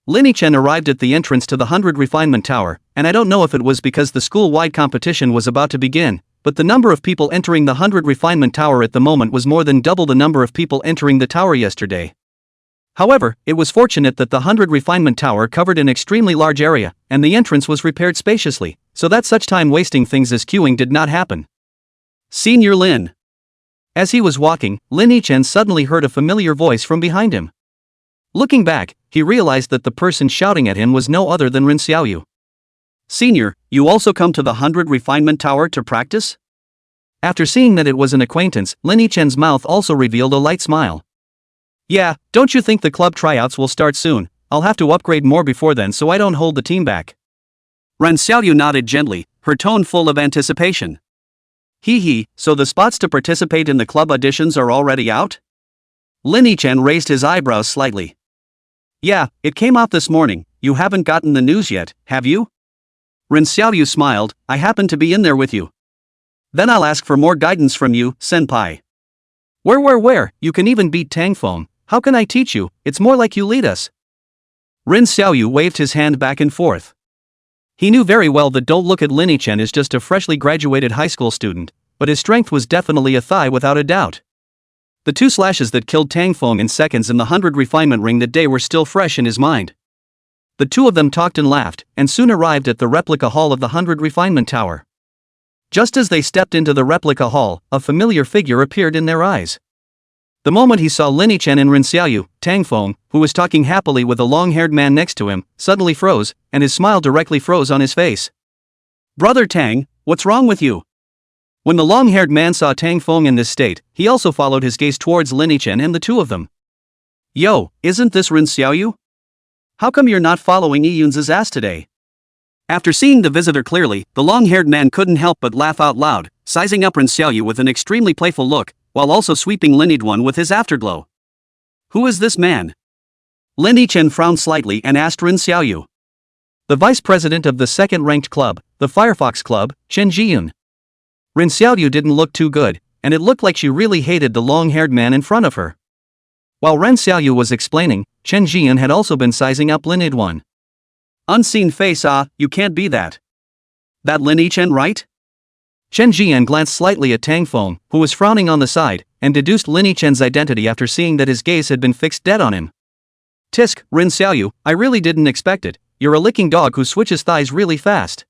Lin Yichen arrived at the entrance to the 100 Refinement Tower, and I don't know if it was because the school-wide competition was about to begin, but the number of people entering the 100 Refinement Tower at the moment was more than double the number of people entering the tower yesterday. However, it was fortunate that the 100 Refinement Tower covered an extremely large area, and the entrance was repaired spaciously, so that such time-wasting things as queuing did not happen. Senior Lin. As he was walking, Lin Yichen suddenly heard a familiar voice from behind him. Looking back, he realized that the person shouting at him was no other than Rin Xiaoyu. Senior, you also come to the 100 Refinement Tower to practice? After seeing that it was an acquaintance, Lin Yichen's mouth also revealed a light smile. Yeah, don't you think the club tryouts will start soon? I'll have to upgrade more before then so I don't hold the team back. Ren Xiaoyu nodded gently, her tone full of anticipation. Hee, so the spots to participate in the club auditions are already out? Lin Yichen raised his eyebrows slightly. Yeah, it came out this morning. You haven't gotten the news yet, have you? Ren Xiaoyu smiled. I happen to be in there with you. Then I'll ask for more guidance from you, senpai. Where? You can even beat Tang Feng. How can I teach you? It's more like you lead us. Ren Xiaoyu waved his hand back and forth. He knew very well that Don't Look at Lin Yichen is just a freshly graduated high school student, but his strength was definitely a thigh without a doubt. The 2 slashes that killed Tang Feng in seconds in the 100 Refinement Ring that day were still fresh in his mind. The two of them talked and laughed, and soon arrived at the replica hall of the 100 Refinement Tower. Just as they stepped into the replica hall, a familiar figure appeared in their eyes. The moment he saw Lin Yichen and Rin Xiaoyu, Tang Feng, who was talking happily with a long-haired man next to him, suddenly froze, and his smile directly froze on his face. Brother Tang, what's wrong with you? When the long-haired man saw Tang Feng in this state, he also followed his gaze towards Lin Yichen and the two of them. Yo, isn't this Rin Xiaoyu? How come you're not following Yun's ass today? After seeing the visitor clearly, the long-haired man couldn't help but laugh out loud, sizing up Rin Xiaoyu with an extremely playful look, while also sweeping Lin Yidwan with his afterglow. Who is this man? Lin Yichen frowned slightly and asked Rin Xiaoyu. The vice president of the second-ranked club, the Firefox Club, Chen Jiyun. Rin Xiaoyu didn't look too good, and it looked like she really hated the long-haired man in front of her. While Ren Xiaoyu was explaining, Chen Jiyun had also been sizing up Lin Yidwan. Unseen face, you can't be that. That Lin Yichen, right? Chen Jiyun glanced slightly at Tang Feng, who was frowning on the side, and deduced Lin Yichen's identity after seeing that his gaze had been fixed dead on him. Tisk, Rin Xiaoyu, I really didn't expect it. You're a licking dog who switches thighs really fast.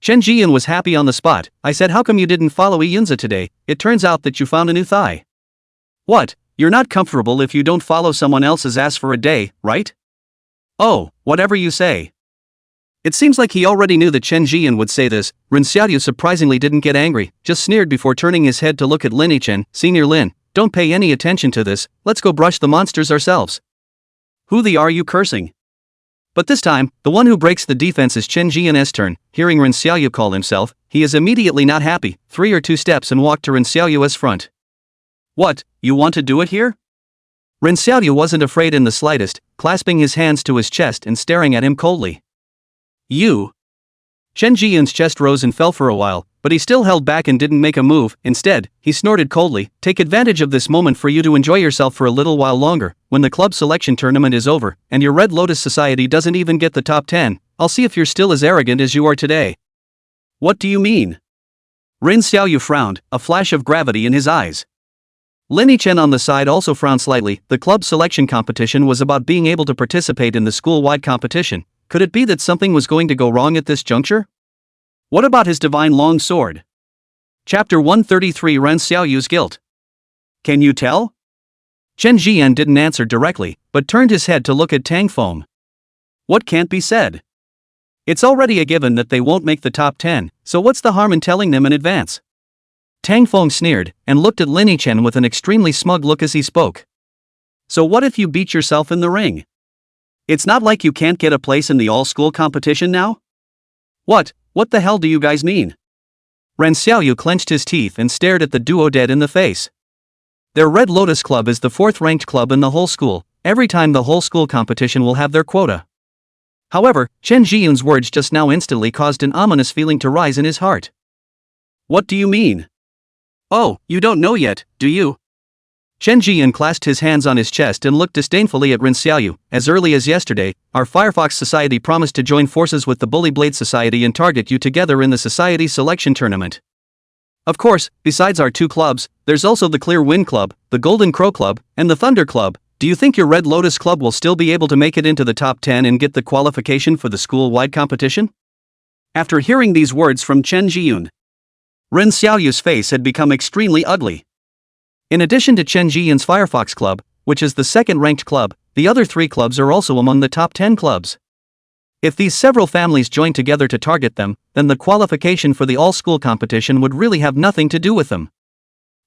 Chen Jiyun was happy on the spot. I said, how come you didn't follow Yunza today? It turns out that you found a new thigh. What? You're not comfortable if you don't follow someone else's ass for a day, right? Oh, whatever you say. It seems like he already knew that Chen Jiyun would say this. Rin Xiaoyu surprisingly didn't get angry, just sneered before turning his head to look at Lin Yichen. Senior Lin, don't pay any attention to this, let's go brush the monsters ourselves. Who the are you cursing? But this time, the one who breaks the defense is Chen Jiyun's turn. Hearing Rin Xiaoyu call himself, he is immediately not happy, 3 or 2 steps and walked to Rin Xiaoyu's front. What, you want to do it here? Rin Xiaoyu wasn't afraid in the slightest, clasping his hands to his chest and staring at him coldly. You? Chen Jiyun's chest rose and fell for a while, but he still held back and didn't make a move. Instead, he snorted coldly, "Take advantage of this moment for you to enjoy yourself for a little while longer. When the club selection tournament is over, and your Red Lotus Society doesn't even get the top 10, I'll see if you're still as arrogant as you are today." "What do you mean?" Rin Xiaoyu frowned, a flash of gravity in his eyes. Lin Chen on the side also frowned slightly. The club selection competition was about being able to participate in the school-wide competition. Could it be that something was going to go wrong at this juncture? What about his divine long sword? Chapter 133, Ren Xiaoyu's guilt. Can you tell? Chen Jian didn't answer directly, but turned his head to look at Tang Feng. What can't be said? It's already a given that they won't make the top 10, so what's the harm in telling them in advance? Tang Feng sneered, and looked at Lin Chen with an extremely smug look as he spoke. So what if you beat yourself in the ring? It's not like you can't get a place in the all-school competition now? What the hell do you guys mean? Ren Xiaoyu clenched his teeth and stared at the duo dead in the face. Their Red Lotus Club is the 4th-ranked club in the whole school. Every time the whole school competition will have their quota. However, Chen Jiyun's words just now instantly caused an ominous feeling to rise in his heart. What do you mean? Oh, you don't know yet, do you? Chen Jiyun clasped his hands on his chest and looked disdainfully at Rin Xiaoyu. As early as yesterday, our Firefox Society promised to join forces with the Bully Blade Society and target you together in the Society Selection Tournament. Of course, besides our 2 clubs, there's also the Clear Wind Club, the Golden Crow Club, and the Thunder Club. Do you think your Red Lotus Club will still be able to make it into the top 10 and get the qualification for the school-wide competition? After hearing these words from Chen Jiyun, Rin Xiaoyu's face had become extremely ugly. In addition to Chen Jiyun's Firefox Club, which is the 2nd-ranked club, the other 3 clubs are also among the top 10 clubs. If these several families join together to target them, then the qualification for the all-school competition would really have nothing to do with them.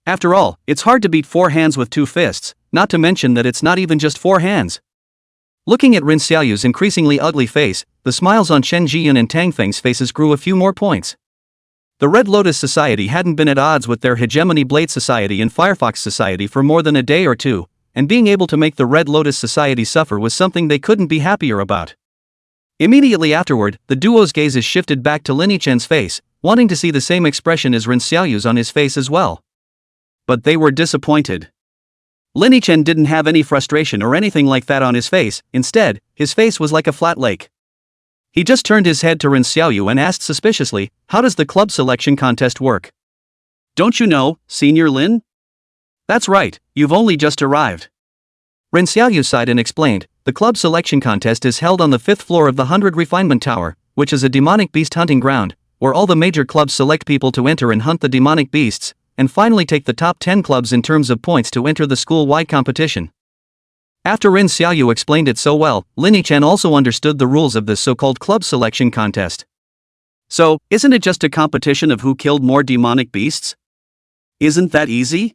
After all, it's hard to beat 4 hands with 2 fists, not to mention that it's not even just 4 hands. Looking at Rin Xiaoyu's increasingly ugly face, the smiles on Chen Jiyun and Tang Feng's faces grew a few more points. The Red Lotus Society hadn't been at odds with their Hegemony Blade Society and Firefox Society for more than a day or two, and being able to make the Red Lotus Society suffer was something they couldn't be happier about. Immediately afterward, the duo's gazes shifted back to Lin Chen's face, wanting to see the same expression as Rin Xiaoyu's on his face as well. But they were disappointed. Lin Chen didn't have any frustration or anything like that on his face. Instead, his face was like a flat lake. He just turned his head to Rin Xiaoyu and asked suspiciously, "How does the club selection contest work?" "Don't you know, Senior Lin?" "That's right, you've only just arrived." Rin Xiaoyu sighed and explained, "The club selection contest is held on the 5th floor of the 100 Refinement Tower, which is a demonic beast hunting ground, where all the major clubs select people to enter and hunt the demonic beasts, and finally take the top 10 clubs in terms of points to enter the school-wide competition." After Rin Xiaoyu explained it so well, Lin Chen also understood the rules of this so-called club selection contest. So, isn't it just a competition of who killed more demonic beasts? Isn't that easy?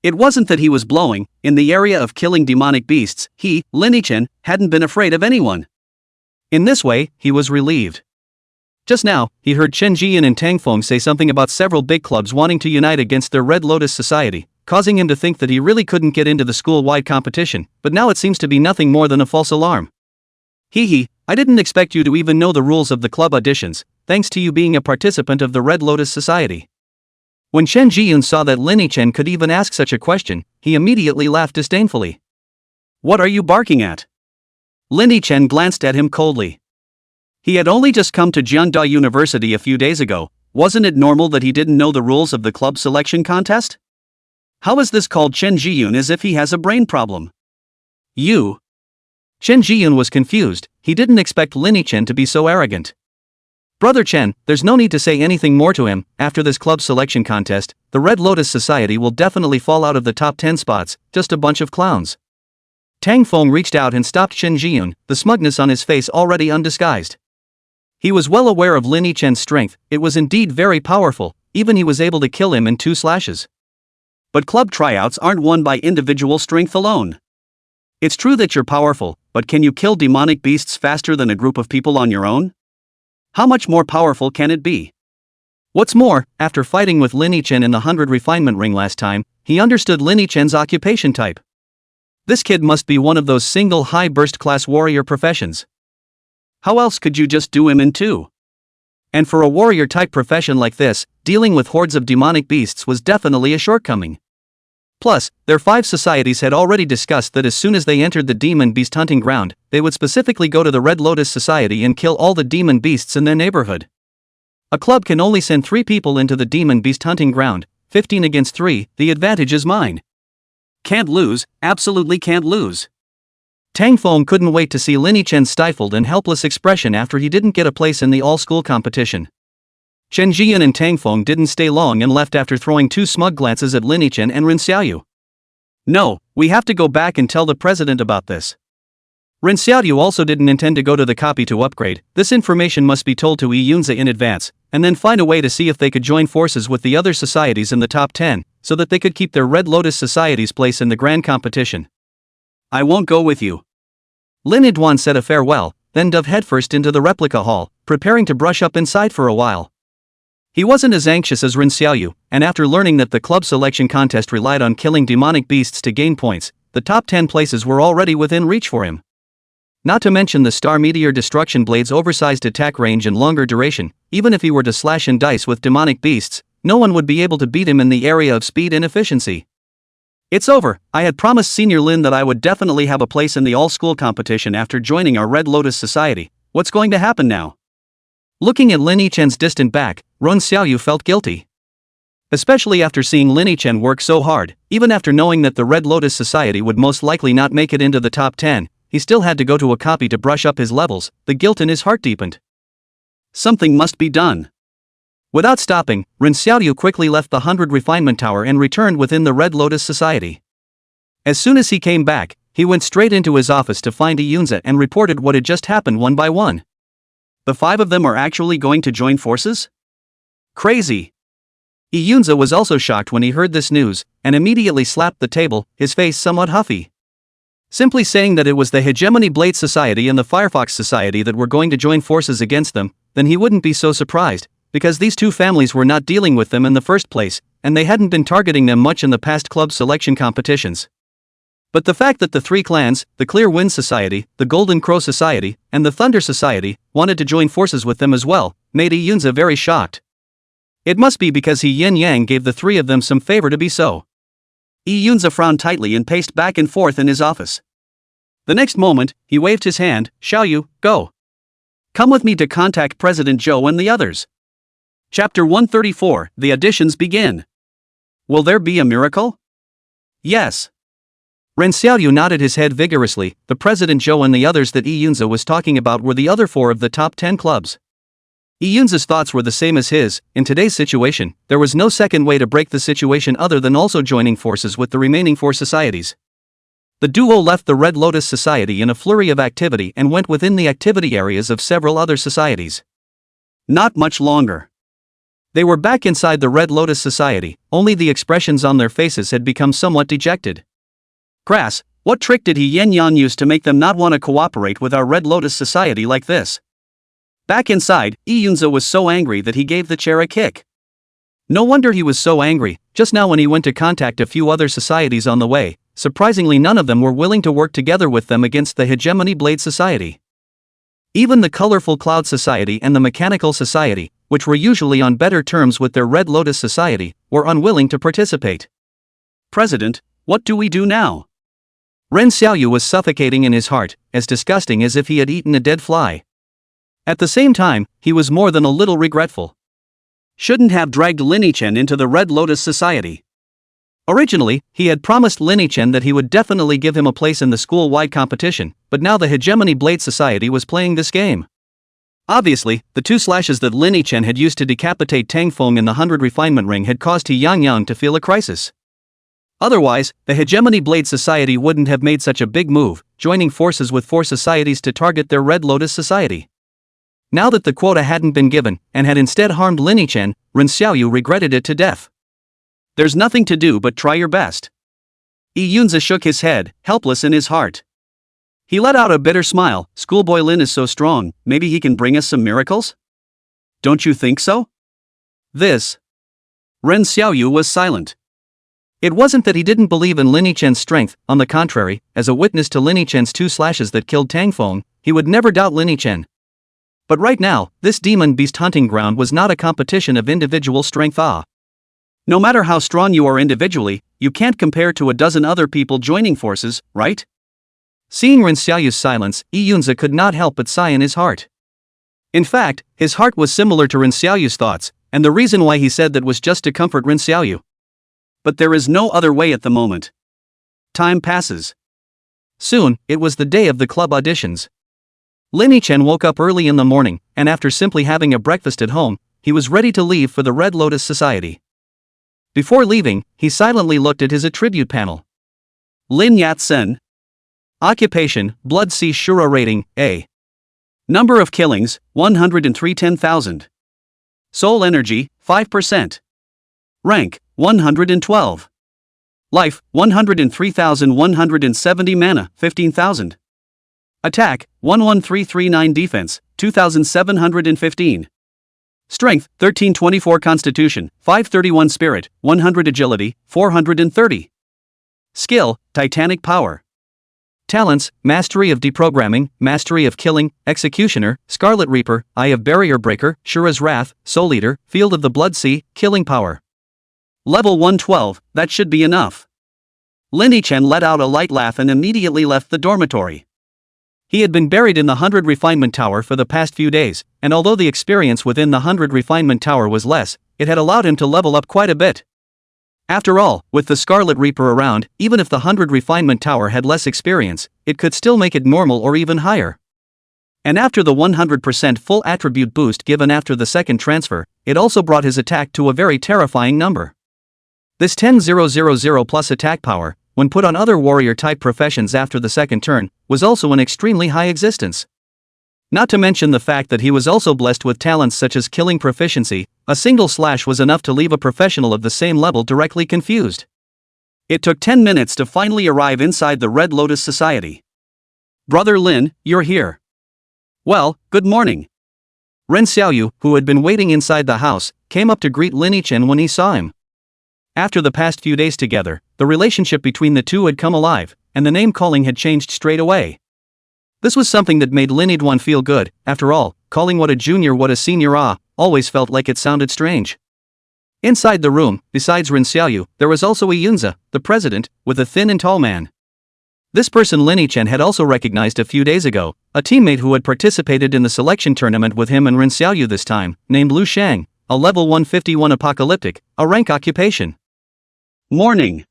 It wasn't that he was blowing. In the area of killing demonic beasts, he, Lin Chen, hadn't been afraid of anyone. In this way, he was relieved. Just now, he heard Chen Jian and Tang Feng say something about several big clubs wanting to unite against their Red Lotus Society, causing him to think that he really couldn't get into the school-wide competition, but now it seems to be nothing more than a false alarm. I didn't expect you to even know the rules of the club auditions, thanks to you being a participant of the Red Lotus Society." When Chen Jiyun saw that Lin Chen could even ask such a question, he immediately laughed disdainfully. "What are you barking at?" Lin Chen glanced at him coldly. He had only just come to Jiangda University a few days ago. Wasn't it normal that he didn't know the rules of the club selection contest? How is this called Chen Jiyun as if he has a brain problem? You? Chen Jiyun was confused. He didn't expect Lin Chen to be so arrogant. "Brother Chen, there's no need to say anything more to him. After this club selection contest, the Red Lotus Society will definitely fall out of the top 10 spots, just a bunch of clowns." Tang Feng reached out and stopped Chen Jiyun, the smugness on his face already undisguised. He was well aware of Lin Chen's strength. It was indeed very powerful, even he was able to kill him in 2 slashes. But club tryouts aren't won by individual strength alone. It's true that you're powerful, but can you kill demonic beasts faster than a group of people on your own? How much more powerful can it be? What's more, after fighting with Lin Chen in the 100 Refinement Ring last time, he understood Lin Chen's occupation type. This kid must be one of those single high burst class warrior professions. How else could you just do him in 2? And for a warrior-type profession like this, dealing with hordes of demonic beasts was definitely a shortcoming. Plus, their 5 societies had already discussed that as soon as they entered the demon beast hunting ground, they would specifically go to the Red Lotus Society and kill all the demon beasts in their neighborhood. A club can only send 3 people into the demon beast hunting ground, 15 against 3, the advantage is mine. Can't lose, absolutely can't lose. Tang Feng couldn't wait to see Lin Chen's stifled and helpless expression after he didn't get a place in the all-school competition. Chen Jian and Tang Feng didn't stay long and left after throwing 2 smug glances at Lin Chen and Ren Xiaoyu. No, we have to go back and tell the president about this. Ren Xiaoyu also didn't intend to go to the copy to upgrade. This information must be told to Yi Yunzi in advance, and then find a way to see if they could join forces with the other societies in the top 10, so that they could keep their Red Lotus Society's place in the grand competition. I won't go with you. Lin Yduan said a farewell, then dove headfirst into the replica hall, preparing to brush up inside for a while. He wasn't as anxious as Ren Xiaoyu, and after learning that the club selection contest relied on killing demonic beasts to gain points, the top 10 places were already within reach for him. Not to mention the Star Meteor Destruction Blade's oversized attack range and longer duration, even if he were to slash and dice with demonic beasts, no one would be able to beat him in the area of speed and efficiency. It's over. I had promised Senior Lin that I would definitely have a place in the all-school competition after joining our Red Lotus Society. What's going to happen now? Looking at Lin Chen's distant back, Ren Xiaoyu felt guilty. Especially after seeing Lin Chen work so hard, even after knowing that the Red Lotus Society would most likely not make it into the top 10, he still had to go to a copy to brush up his levels. The guilt in his heart deepened. Something must be done. Without stopping, Ren Xiaoyu quickly left the 100 Refinement Tower and returned within the Red Lotus Society. As soon as he came back, he went straight into his office to find Yi Yunzi and reported what had just happened one by one. The 5 of them are actually going to join forces? Crazy. Yi Yunzi was also shocked when he heard this news, and immediately slapped the table, his face somewhat huffy. Simply saying that it was the Hegemony Blade Society and the Firefox Society that were going to join forces against them, then he wouldn't be so surprised, because these 2 families were not dealing with them in the first place, and they hadn't been targeting them much in the past club selection competitions. But the fact that the 3 clans, the Clear Wind Society, the Golden Crow Society, and the Thunder Society, wanted to join forces with them as well, made Yi Yunzi very shocked. It must be because He Yin Yang gave the 3 of them some favor to be so. Yi Yunzi frowned tightly and paced back and forth in his office. The next moment, he waved his hand. Xiaoyu, go. Come with me to contact President Zhou and the others. Chapter 134, The Auditions Begin. Will there be a miracle? Yes. Ren Xiaoyu nodded his head vigorously. The President Zhou and the others that Yi Yunzi was talking about were the other 4 of the top 10 clubs. Yi Yunzi's thoughts were the same as his. In today's situation, there was no second way to break the situation other than also joining forces with the remaining 4 societies. The duo left the Red Lotus Society in a flurry of activity and went within the activity areas of several other societies. Not much longer. They were back inside the Red Lotus Society, only the expressions on their faces had become somewhat dejected. Grass, what trick did He Yin Yang use to make them not want to cooperate with our Red Lotus Society like this? Back inside, Yi Yunzi was so angry that he gave the chair a kick. No wonder he was so angry. Just now when he went to contact a few other societies on the way, surprisingly none of them were willing to work together with them against the Hegemony Blade Society. Even the Colorful Cloud Society and the Mechanical Society, which were usually on better terms with their Red Lotus Society, were unwilling to participate. President, what do we do now? Ren Xiaoyu was suffocating in his heart, as disgusting as if he had eaten a dead fly. At the same time, he was more than a little regretful. Shouldn't have dragged Lin Chen into the Red Lotus Society. Originally, he had promised Lin Chen that he would definitely give him a place in the school-wide competition, but now the Hegemony Blade Society was playing this game. Obviously, the 2 slashes that Lin Chen had used to decapitate Tang Feng in the 100 Refinement Ring had caused He Yang Yang to feel a crisis. Otherwise, the Hegemony Blade Society wouldn't have made such a big move, joining forces with 4 societies to target their Red Lotus Society. Now that the quota hadn't been given, and had instead harmed Lin Chen, Ren Xiaoyu regretted it to death. There's nothing to do but try your best. Yi Yunzi shook his head, helpless in his heart. He let out a bitter smile. Schoolboy Lin is so strong, maybe he can bring us some miracles? Don't you think so? Ren Xiaoyu was silent. It wasn't that he didn't believe in Lin Chen's strength, on the contrary, as a witness to Lin Chen's 2 slashes that killed Tang Feng, he would never doubt Lin Chen. But right now, this demon beast hunting ground was not a competition of individual strength. No matter how strong you are individually, you can't compare to a dozen other people joining forces, right? Seeing Rin Xiaoyu's silence, Yunza could not help but sigh in his heart. In fact, his heart was similar to Rin Xiaoyu's thoughts, and the reason why he said that was just to comfort Rin Xiaoyu. But there is no other way at the moment. Time passes. Soon, it was the day of the club auditions. Lin Yichen woke up early in the morning, and after simply having a breakfast at home, he was ready to leave for the Red Lotus Society. Before leaving, he silently looked at his attribute panel. Lin Yat-sen. Occupation, Blood Sea Shura rating, A. Number of killings, 103,10,000. Soul energy, 5%. Rank, 112. Life, 103,170 mana, 15,000. Attack, 11339 defense, 2,715. Strength, 1324 constitution, 531 spirit, 100 agility, 430. Skill, titanic power. Talents, Mastery of Deprogramming, Mastery of Killing, Executioner, Scarlet Reaper, Eye of Barrier Breaker, Shura's Wrath, Soul Eater, Field of the Blood Sea, Killing Power. Level 112, that should be enough. Lin Yichen let out a light laugh and immediately left the dormitory. He had been buried in the 100 Refinement Tower for the past few days, and although the experience within the 100 Refinement Tower was less, it had allowed him to level up quite a bit. After all, with the Scarlet Reaper around, even if the 100 Refinement Tower had less experience, it could still make it normal or even higher. And after the 100% full attribute boost given after the second transfer, it also brought his attack to a very terrifying number. This 10,000 plus attack power, when put on other warrior-type professions after the second turn, was also an extremely high existence. Not to mention the fact that he was also blessed with talents such as killing proficiency. A single slash was enough to leave a professional of the same level directly confused. It took 10 minutes to finally arrive inside the Red Lotus Society. Brother Lin, you're here. Well, good morning. Ren Xiaoyu, who had been waiting inside the house, came up to greet Lin Yichen when he saw him. After the past few days together, the relationship between the two had come alive, and the name-calling had changed straight away. This was something that made Lin Yiduan feel good. After all, calling what a junior what a senior always felt like it sounded strange. Inside the room, besides Rin Xiaoyu, there was also Yunza, the president, with a thin and tall man. This person Lin Yichen had also recognized a few days ago, a teammate who had participated in the selection tournament with him and Rin Xiaoyu this time, named Lu Shang, a level 151 apocalyptic, a rank occupation. Morning.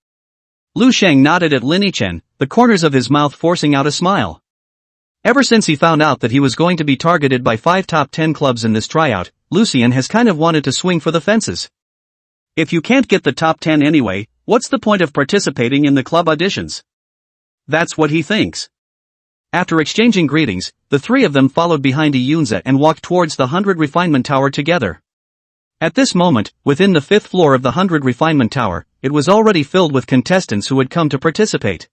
Lu Shang nodded at Lin Yichen, the corners of his mouth forcing out a smile. Ever since he found out that he was going to be targeted by 5 top 10 clubs in this tryout, Lucien has kind of wanted to swing for the fences. If you can't get the top 10 anyway, what's the point of participating in the club auditions? That's what he thinks. After exchanging greetings, the three of them followed behind Yunza and walked towards the 100 Refinement Tower together. At this moment, within the 5th floor of the 100 Refinement Tower, it was already filled with contestants who had come to participate.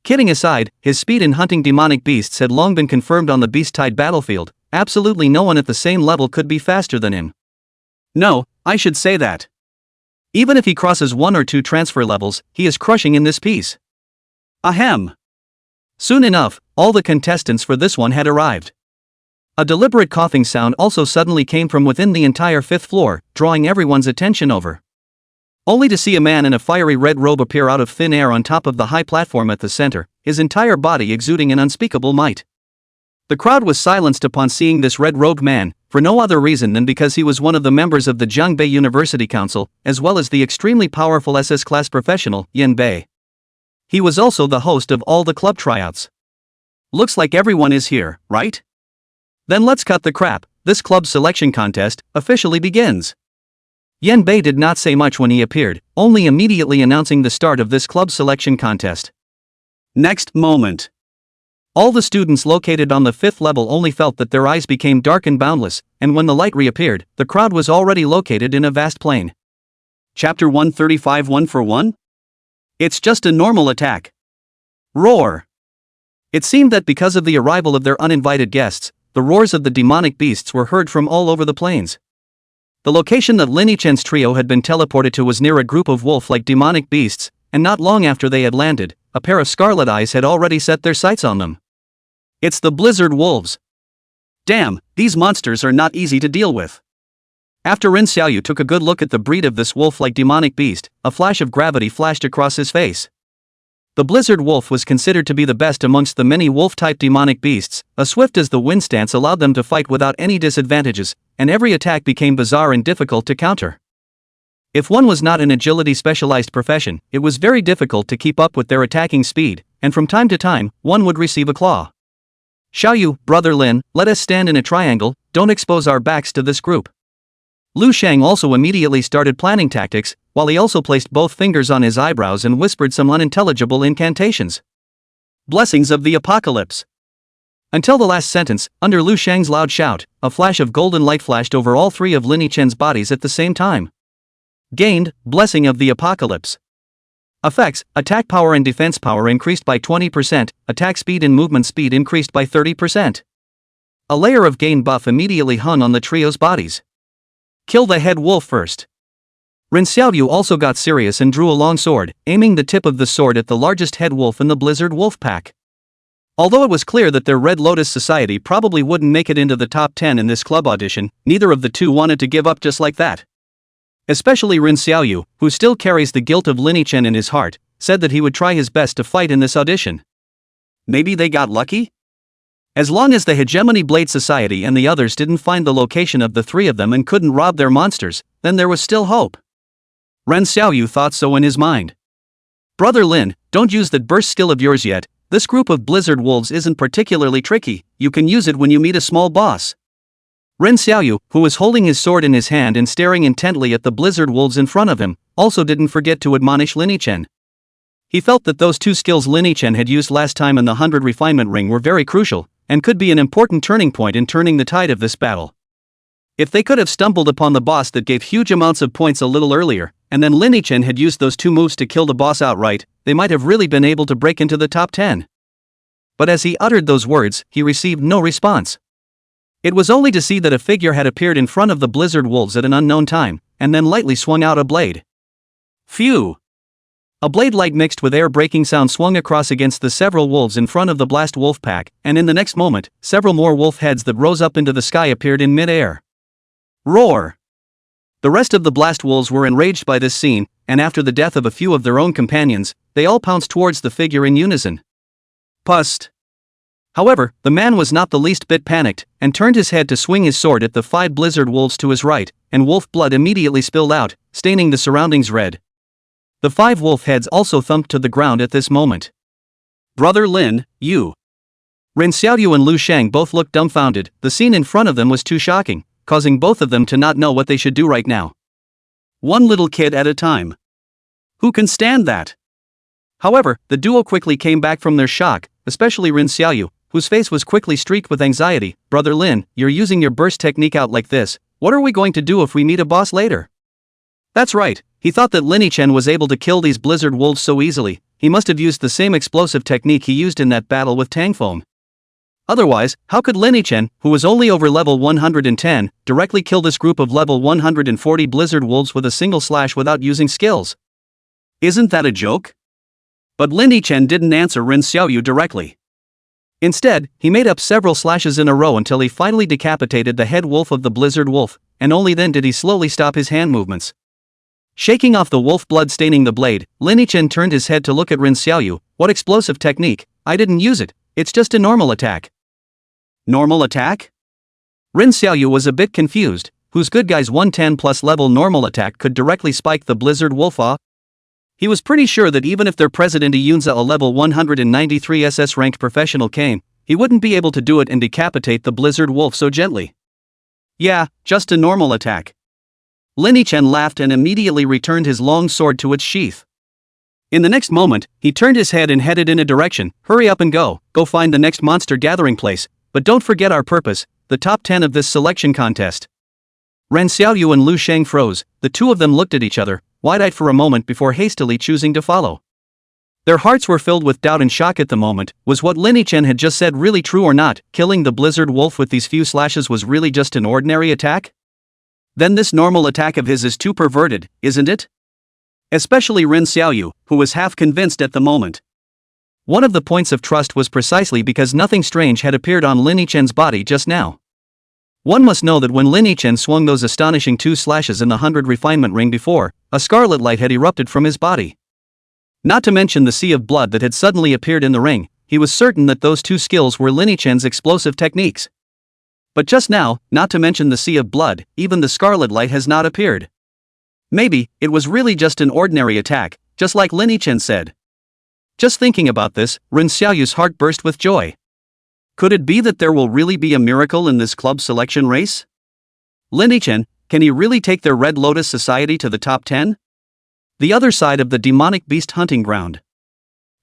Kidding aside, his speed in hunting demonic beasts had long been confirmed on the beast-tide battlefield. Absolutely no one at the same level could be faster than him. No, I should say that. Even if he crosses 1 or 2 transfer levels, he is crushing in this piece. Ahem. Soon enough, all the contestants for this one had arrived. A deliberate coughing sound also suddenly came from within the entire 5th floor, drawing everyone's attention over. Only to see a man in a fiery red robe appear out of thin air on top of the high platform at the center, his entire body exuding an unspeakable might. The crowd was silenced upon seeing this red-robed man, for no other reason than because he was one of the members of the Jiangbei University Council, as well as the extremely powerful SS-class professional, Yan Bei. He was also the host of all the club tryouts. Looks like everyone is here, right? Then let's cut the crap. This club selection contest officially begins. Yan Bei did not say much when he appeared, only immediately announcing the start of this club selection contest. Next moment. All the students located on the 5th level only felt that their eyes became dark and boundless, and when the light reappeared, the crowd was already located in a vast plain. Chapter 135 1 for 1? It's just a normal attack. Roar. It seemed that because of the arrival of their uninvited guests, the roars of the demonic beasts were heard from all over the plains. The location that Lin Yichen's trio had been teleported to was near a group of wolf-like demonic beasts, and not long after they had landed, a pair of scarlet eyes had already set their sights on them. It's the Blizzard Wolves. Damn, these monsters are not easy to deal with. After Rin Xiaoyu took a good look at the breed of this wolf-like demonic beast, a flash of gravity flashed across his face. The blizzard wolf was considered to be the best amongst the many wolf-type demonic beasts, as swift as the wind stance allowed them to fight without any disadvantages, and every attack became bizarre and difficult to counter. If one was not an agility-specialized profession, it was very difficult to keep up with their attacking speed, and from time to time, one would receive a claw. Xiaoyu, brother Lin, let us stand in a triangle, don't expose our backs to this group. Lu Shang also immediately started planning tactics, while he also placed both fingers on his eyebrows and whispered some unintelligible incantations. Blessings of the apocalypse. Until the last sentence, under Lu Shang's loud shout, a flash of golden light flashed over all three of Lin Yichen's bodies at the same time. Gained, Blessing of the Apocalypse. Effects, attack power and defense power increased by 20%, attack speed and movement speed increased by 30%. A layer of gain buff immediately hung on the trio's bodies. Kill the head wolf first. Rin Xiaoyu also got serious and drew a long sword, aiming the tip of the sword at the largest head wolf in the blizzard wolf pack. Although it was clear that their Red Lotus Society probably wouldn't make it into the top 10 in this club audition, neither of the two wanted to give up just like that. Especially Rin Xiaoyu, who still carries the guilt of Lin Yichen in his heart, said that he would try his best to fight in this audition. Maybe they got lucky? As long as the Hegemony Blade Society and the others didn't find the location of the three of them and couldn't rob their monsters, then there was still hope. Ren Xiaoyu thought so in his mind. Brother Lin, don't use that burst skill of yours yet, this group of blizzard wolves isn't particularly tricky, you can use it when you meet a small boss. Ren Xiaoyu, who was holding his sword in his hand and staring intently at the blizzard wolves in front of him, also didn't forget to admonish Lin Yichen. He felt that those two skills Lin Yichen had used last time in the 100 refinement ring were very crucial, and could be an important turning point in turning the tide of this battle. If they could have stumbled upon the boss that gave huge amounts of points a little earlier, and then Lin Yichen had used those two moves to kill the boss outright, they might have really been able to break into the top 10. But as he uttered those words, he received no response. It was only to see that a figure had appeared in front of the blizzard wolves at an unknown time, and then lightly swung out a blade. Phew! A blade-like mixed with air-breaking sound swung across against the several wolves in front of the blast wolf pack, and in the next moment, several more wolf heads that rose up into the sky appeared in mid-air. Roar! The rest of the blast wolves were enraged by this scene, and after the death of a few of their own companions, they all pounced towards the figure in unison. Pust! However, the man was not the least bit panicked, and turned his head to swing his sword at the 5 blizzard wolves to his right, and wolf blood immediately spilled out, staining the surroundings red. The 5 wolf heads also thumped to the ground at this moment. Brother Lin, you. Ren Xiaoyu and Lu Shang both looked dumbfounded, the scene in front of them was too shocking, causing both of them to not know what they should do right now. One little kid at a time. Who can stand that? However, the duo quickly came back from their shock, especially Ren Xiaoyu, whose face was quickly streaked with anxiety. Brother Lin, you're using your burst technique out like this, what are we going to do if we meet a boss later? That's right, he thought that Lin Yichen was able to kill these blizzard wolves so easily, he must have used the same explosive technique he used in that battle with Tangfeng. Otherwise, how could Lin Yichen, who was only over level 110, directly kill this group of level 140 blizzard wolves with a single slash without using skills? Isn't that a joke? But Lin Yichen didn't answer Ren Xiaoyu directly. Instead, he made up several slashes in a row until he finally decapitated the head wolf of the blizzard wolf, and only then did he slowly stop his hand movements. Shaking off the wolf blood staining the blade, Lin Yichen turned his head to look at Ren Xiaoyu. What explosive technique? I didn't use it, it's just a normal attack. Normal attack? Ren Xiaoyu was a bit confused, whose good guy's 110 plus level normal attack could directly spike the blizzard wolf off? He was pretty sure that even if their president Yunza, a level 193 SS ranked professional, came, he wouldn't be able to do it and decapitate the blizzard wolf so gently. Yeah, just a normal attack. Lin Yichen laughed and immediately returned his long sword to its sheath. In the next moment, he turned his head and headed in a direction. Hurry up and go find the next monster gathering place, but don't forget our purpose, the top 10 of this selection contest. Ren Xiaoyu and Lu Shang froze, the two of them looked at each other, wide-eyed for a moment before hastily choosing to follow. Their hearts were filled with doubt and shock at the moment. Was what Lin Yichen had just said really true or not? Killing the blizzard wolf with these few slashes was really just an ordinary attack? Then this normal attack of his is too perverted, isn't it? Especially Ren Xiaoyu, who was half convinced at the moment. One of the points of trust was precisely because nothing strange had appeared on Lin Yichen's body just now. One must know that when Lin Yichen swung those astonishing 2 slashes in the 100 refinement ring before, a scarlet light had erupted from his body. Not to mention the sea of blood that had suddenly appeared in the ring, he was certain that those 2 skills were Lin Yichen's explosive techniques. But just now, not to mention the sea of blood, even the scarlet light has not appeared. Maybe, it was really just an ordinary attack, just like Lin Yichen said. Just thinking about this, Ren Xiaoyu's heart burst with joy. Could it be that there will really be a miracle in this club selection race? Lin Yichen, can he really take their Red Lotus Society to the top 10? The other side of the demonic beast hunting ground.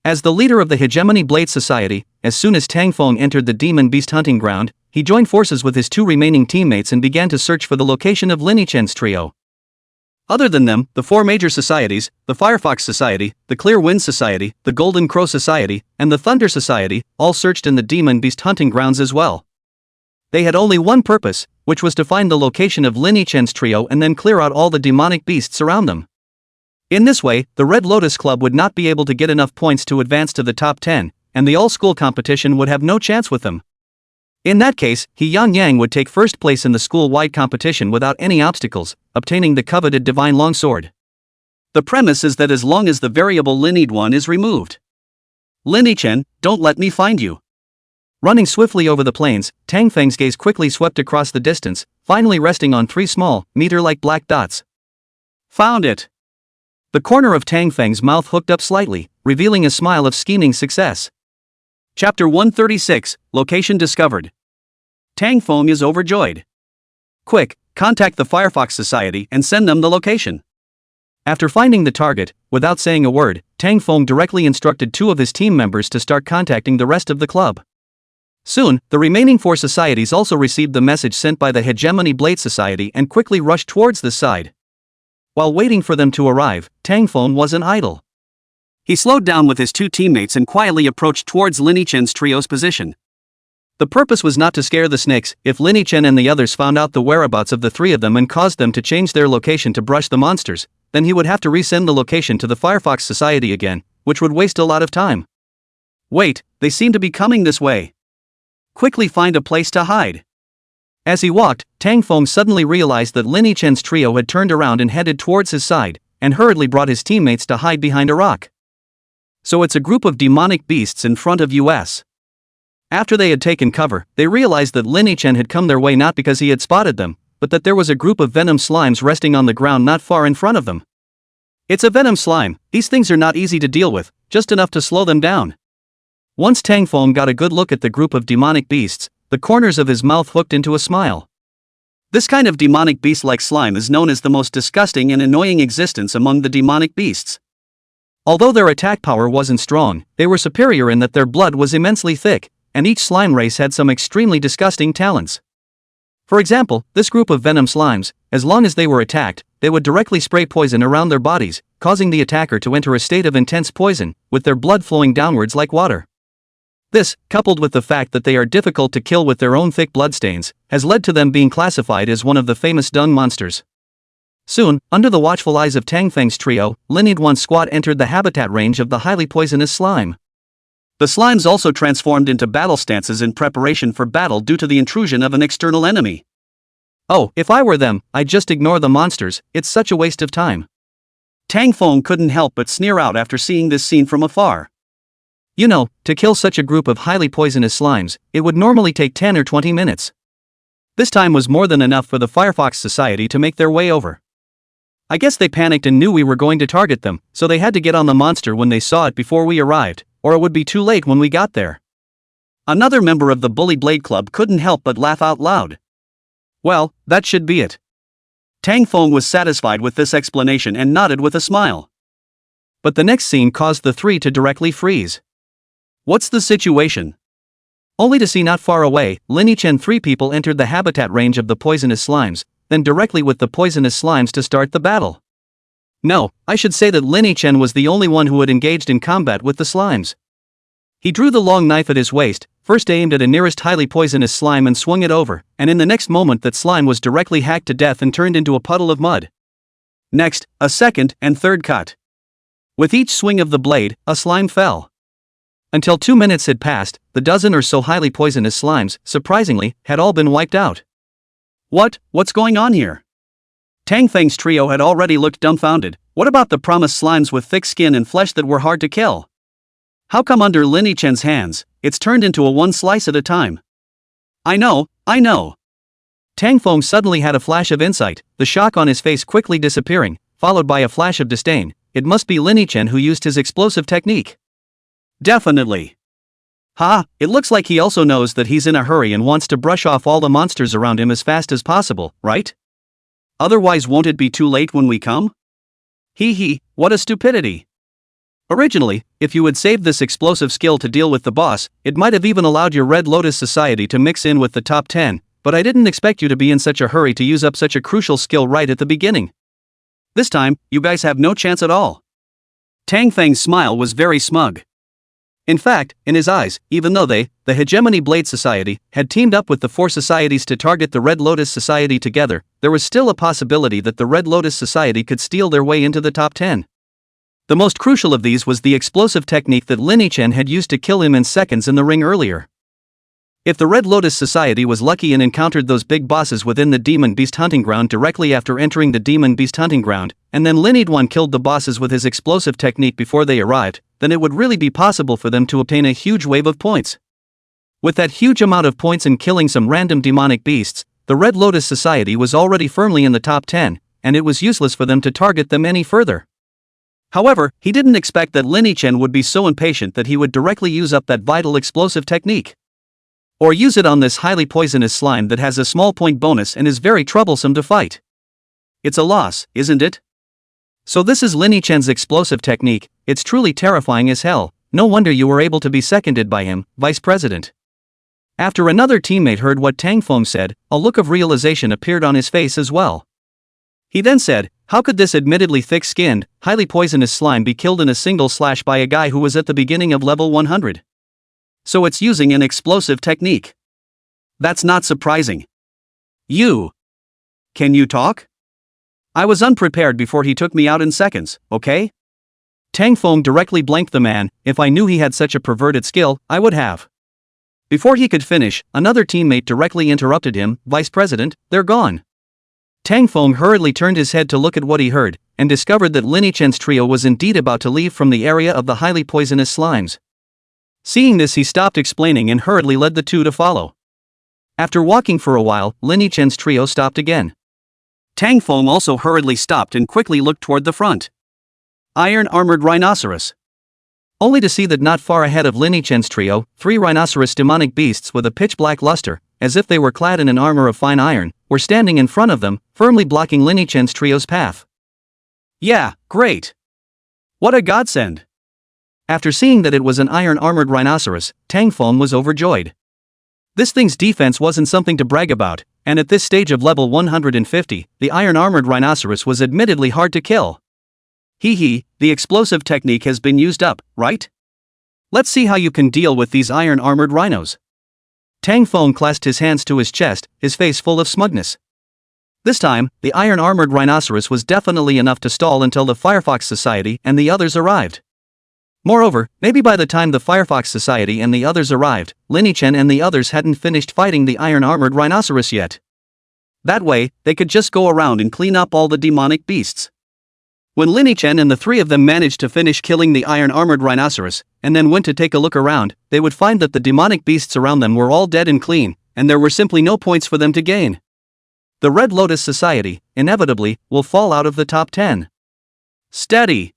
As the leader of the Hegemony Blade Society, as soon as Tang Feng entered the demon beast hunting ground, he joined forces with his 2 remaining teammates and began to search for the location of Lin Yichen's trio. Other than them, the 4 major societies, the Firefox Society, the Clear Wind Society, the Golden Crow Society, and the Thunder Society, all searched in the demon beast hunting grounds as well. They had only one purpose, which was to find the location of Lin Yichen's trio and then clear out all the demonic beasts around them. In this way, the Red Lotus Club would not be able to get enough points to advance to the top 10, and the all-school competition would have no chance with them. In that case, He Yang would take first place in the school-wide competition without any obstacles, obtaining the coveted divine longsword. The premise is that as long as the variable Lin Yidwan is removed. Lin Yichen, don't let me find you. Running swiftly over the plains, Tang Feng's gaze quickly swept across the distance, finally resting on 3 small, meteor-like black dots. Found it! The corner of Tang Feng's mouth hooked up slightly, revealing a smile of scheming success. Chapter 136, Location Discovered. Tang Feng is overjoyed. Quick, contact the Firefox Society and send them the location. After finding the target, without saying a word, Tang Feng directly instructed 2 of his team members to start contacting the rest of the club. Soon, the remaining 4 societies also received the message sent by the Hegemony Blade Society and quickly rushed towards this side. While waiting for them to arrive, Tang Feng wasn't idle. He slowed down with his 2 teammates and quietly approached towards Lin Yichen's trio's position. The purpose was not to scare the snakes. If Lin Yichen and the others found out the whereabouts of the 3 of them and caused them to change their location to brush the monsters, then he would have to resend the location to the Firefox Society again, which would waste a lot of time. Wait, they seem to be coming this way. Quickly find a place to hide. As he walked, Tang Feng suddenly realized that Lin Yichen's trio had turned around and headed towards his side, and hurriedly brought his teammates to hide behind a rock. So it's a group of demonic beasts in front of us. After they had taken cover, they realized that Lin Yichen had come their way not because he had spotted them, but that there was a group of venom slimes resting on the ground not far in front of them. It's a venom slime. These things are not easy to deal with, just enough to slow them down. Once Tang Feng got a good look at the group of demonic beasts, the corners of his mouth hooked into a smile. This kind of demonic beast-like slime is known as the most disgusting and annoying existence among the demonic beasts. Although their attack power wasn't strong, they were superior in that their blood was immensely thick, and each slime race had some extremely disgusting talents. For example, this group of venom slimes, as long as they were attacked, they would directly spray poison around their bodies, causing the attacker to enter a state of intense poison, with their blood flowing downwards like water. This, coupled with the fact that they are difficult to kill with their own thick bloodstains, has led to them being classified as one of the famous dung monsters. Soon, under the watchful eyes of Tang Feng's trio, Lin Yidwan's squad entered the habitat range of the highly poisonous slime. The slimes also transformed into battle stances in preparation for battle due to the intrusion of an external enemy. Oh, if I were them, I'd just ignore the monsters, it's such a waste of time. Tang Feng couldn't help but sneer out after seeing this scene from afar. You know, to kill such a group of highly poisonous slimes, it would normally take 10 or 20 minutes. This time was more than enough for the Firefox Society to make their way over. I guess they panicked and knew we were going to target them, so they had to get on the monster when they saw it before we arrived, or it would be too late when we got there. Another member of the Bully Blade Club couldn't help but laugh out loud. Well, that should be it. Tang Feng was satisfied with this explanation and nodded with a smile. But the next scene caused the 3 to directly freeze. What's the situation? Only to see not far away, Lin Yichen 3 people entered the habitat range of the poisonous slimes, then directly with the poisonous slimes to start the battle. No, I should say that Lin Yichen was the only one who had engaged in combat with the slimes. He drew the long knife at his waist, first aimed at a nearest highly poisonous slime and swung it over, and in the next moment that slime was directly hacked to death and turned into a puddle of mud. Next, a second and third cut. With each swing of the blade, a slime fell. Until 2 minutes had passed, the dozen or so highly poisonous slimes, surprisingly, had all been wiped out. What's going on here? Tang Feng's trio had already looked dumbfounded. What about the promised slimes with thick skin and flesh that were hard to kill? How come under Lin Yichen's hands, it's turned into a one slice at a time? I know. Tang Feng suddenly had a flash of insight, the shock on his face quickly disappearing, followed by a flash of disdain. It must be Lin Yichen who used his explosive technique. Definitely. It looks like he also knows that he's in a hurry and wants to brush off all the monsters around him as fast as possible, right? Otherwise, won't it be too late when we come? What a stupidity. Originally, if you had saved this explosive skill to deal with the boss, it might have even allowed your Red Lotus Society to mix in with the top 10, but I didn't expect you to be in such a hurry to use up such a crucial skill right at the beginning. This time, you guys have no chance at all. Tang Feng's smile was very smug. In fact, in his eyes, even though they, the Hegemony Blade Society, had teamed up with the four societies to target the Red Lotus Society together, there was still a possibility that the Red Lotus Society could steal their way into the top 10. The most crucial of these was the explosive technique that Lin Yichen had used to kill him in seconds in the ring earlier. If the Red Lotus Society was lucky and encountered those big bosses within the Demon Beast Hunting Ground directly after entering the Demon Beast Hunting Ground, and then Lin Yidwan killed the bosses with his explosive technique before they arrived, then it would really be possible for them to obtain a huge wave of points. With that huge amount of points and killing some random demonic beasts, the Red Lotus Society was already firmly in the top 10, and it was useless for them to target them any further. However, he didn't expect that Lin Yichen would be so impatient that he would directly use up that vital explosive technique. Or use it on this highly poisonous slime that has a small point bonus and is very troublesome to fight. It's a loss, isn't it? So this is Lin Yichen's explosive technique. It's truly terrifying as hell. No wonder you were able to be seconded by him, Vice President. After another teammate heard what Tang Feng said, a look of realization appeared on his face as well. He then said, how could this admittedly thick-skinned, highly poisonous slime be killed in a single slash by a guy who was at the beginning of level 100? So it's using an explosive technique. That's not surprising. Can you talk? I was unprepared before he took me out in seconds, okay? Tang Feng directly blanked the man. If I knew he had such a perverted skill, I would have. Before he could finish, another teammate directly interrupted him, Vice President, they're gone. Tang Feng hurriedly turned his head to look at what he heard, and discovered that Lin Yichen's trio was indeed about to leave from the area of the highly poisonous slimes. Seeing this, he stopped explaining and hurriedly led the two to follow. After walking for a while, Lin Yichen's trio stopped again. Tang Feng also hurriedly stopped and quickly looked toward the front. Iron-armored rhinoceros. Only to see that not far ahead of Lin Yichen's trio, 3 rhinoceros demonic beasts with a pitch-black luster, as if they were clad in an armor of fine iron, were standing in front of them, firmly blocking Lin Yichen's trio's path. Yeah, great. What a godsend. After seeing that it was an iron-armored rhinoceros, Tang Feng was overjoyed. This thing's defense wasn't something to brag about, and at this stage of level 150, the iron-armored rhinoceros was admittedly hard to kill. The explosive technique has been used up, right? Let's see how you can deal with these iron-armored rhinos. Tang Feng clasped his hands to his chest, his face full of smugness. This time, the iron-armored rhinoceros was definitely enough to stall until the Firefox Society and the others arrived. Moreover, maybe by the time the Firefox Society and the others arrived, Lin Yichen and the others hadn't finished fighting the iron-armored rhinoceros yet. That way, they could just go around and clean up all the demonic beasts. When Lin Yichen and the 3 of them managed to finish killing the iron-armored rhinoceros, and then went to take a look around, they would find that the demonic beasts around them were all dead and clean, and there were simply no points for them to gain. The Red Lotus Society, inevitably, will fall out of the top 10. Steady!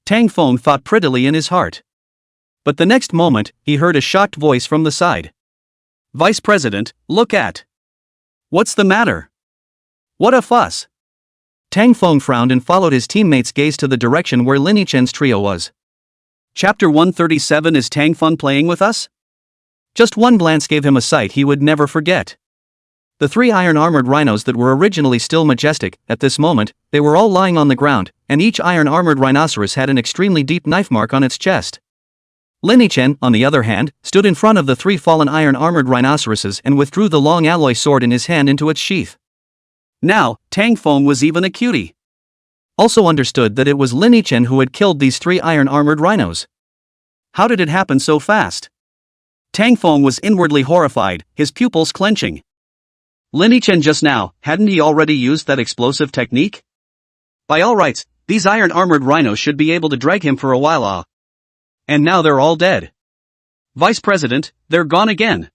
Tang Feng thought prettily in his heart. But the next moment, he heard a shocked voice from the side. Vice President, look at. What's the matter? What a fuss! Tang Feng frowned and followed his teammate's gaze to the direction where Lin Yichen's trio was. Chapter 137. Is Tang Feng playing with us? Just one glance gave him a sight he would never forget. The 3 iron-armored rhinos that were originally still majestic, at this moment, they were all lying on the ground, and each iron-armored rhinoceros had an extremely deep knife mark on its chest. Lin Yichen, on the other hand, stood in front of the 3 fallen iron-armored rhinoceroses and withdrew the long alloy sword in his hand into its sheath. Now, Tang Feng was even a cutie. Also understood that it was Lin Yichen who had killed these 3 iron-armored rhinos. How did it happen so fast? Tang Feng was inwardly horrified, his pupils clenching. Lin Chen just now, hadn't he already used that explosive technique? By all rights, these iron-armored rhinos should be able to drag him for a while. And now they're all dead. Vice President, they're gone again.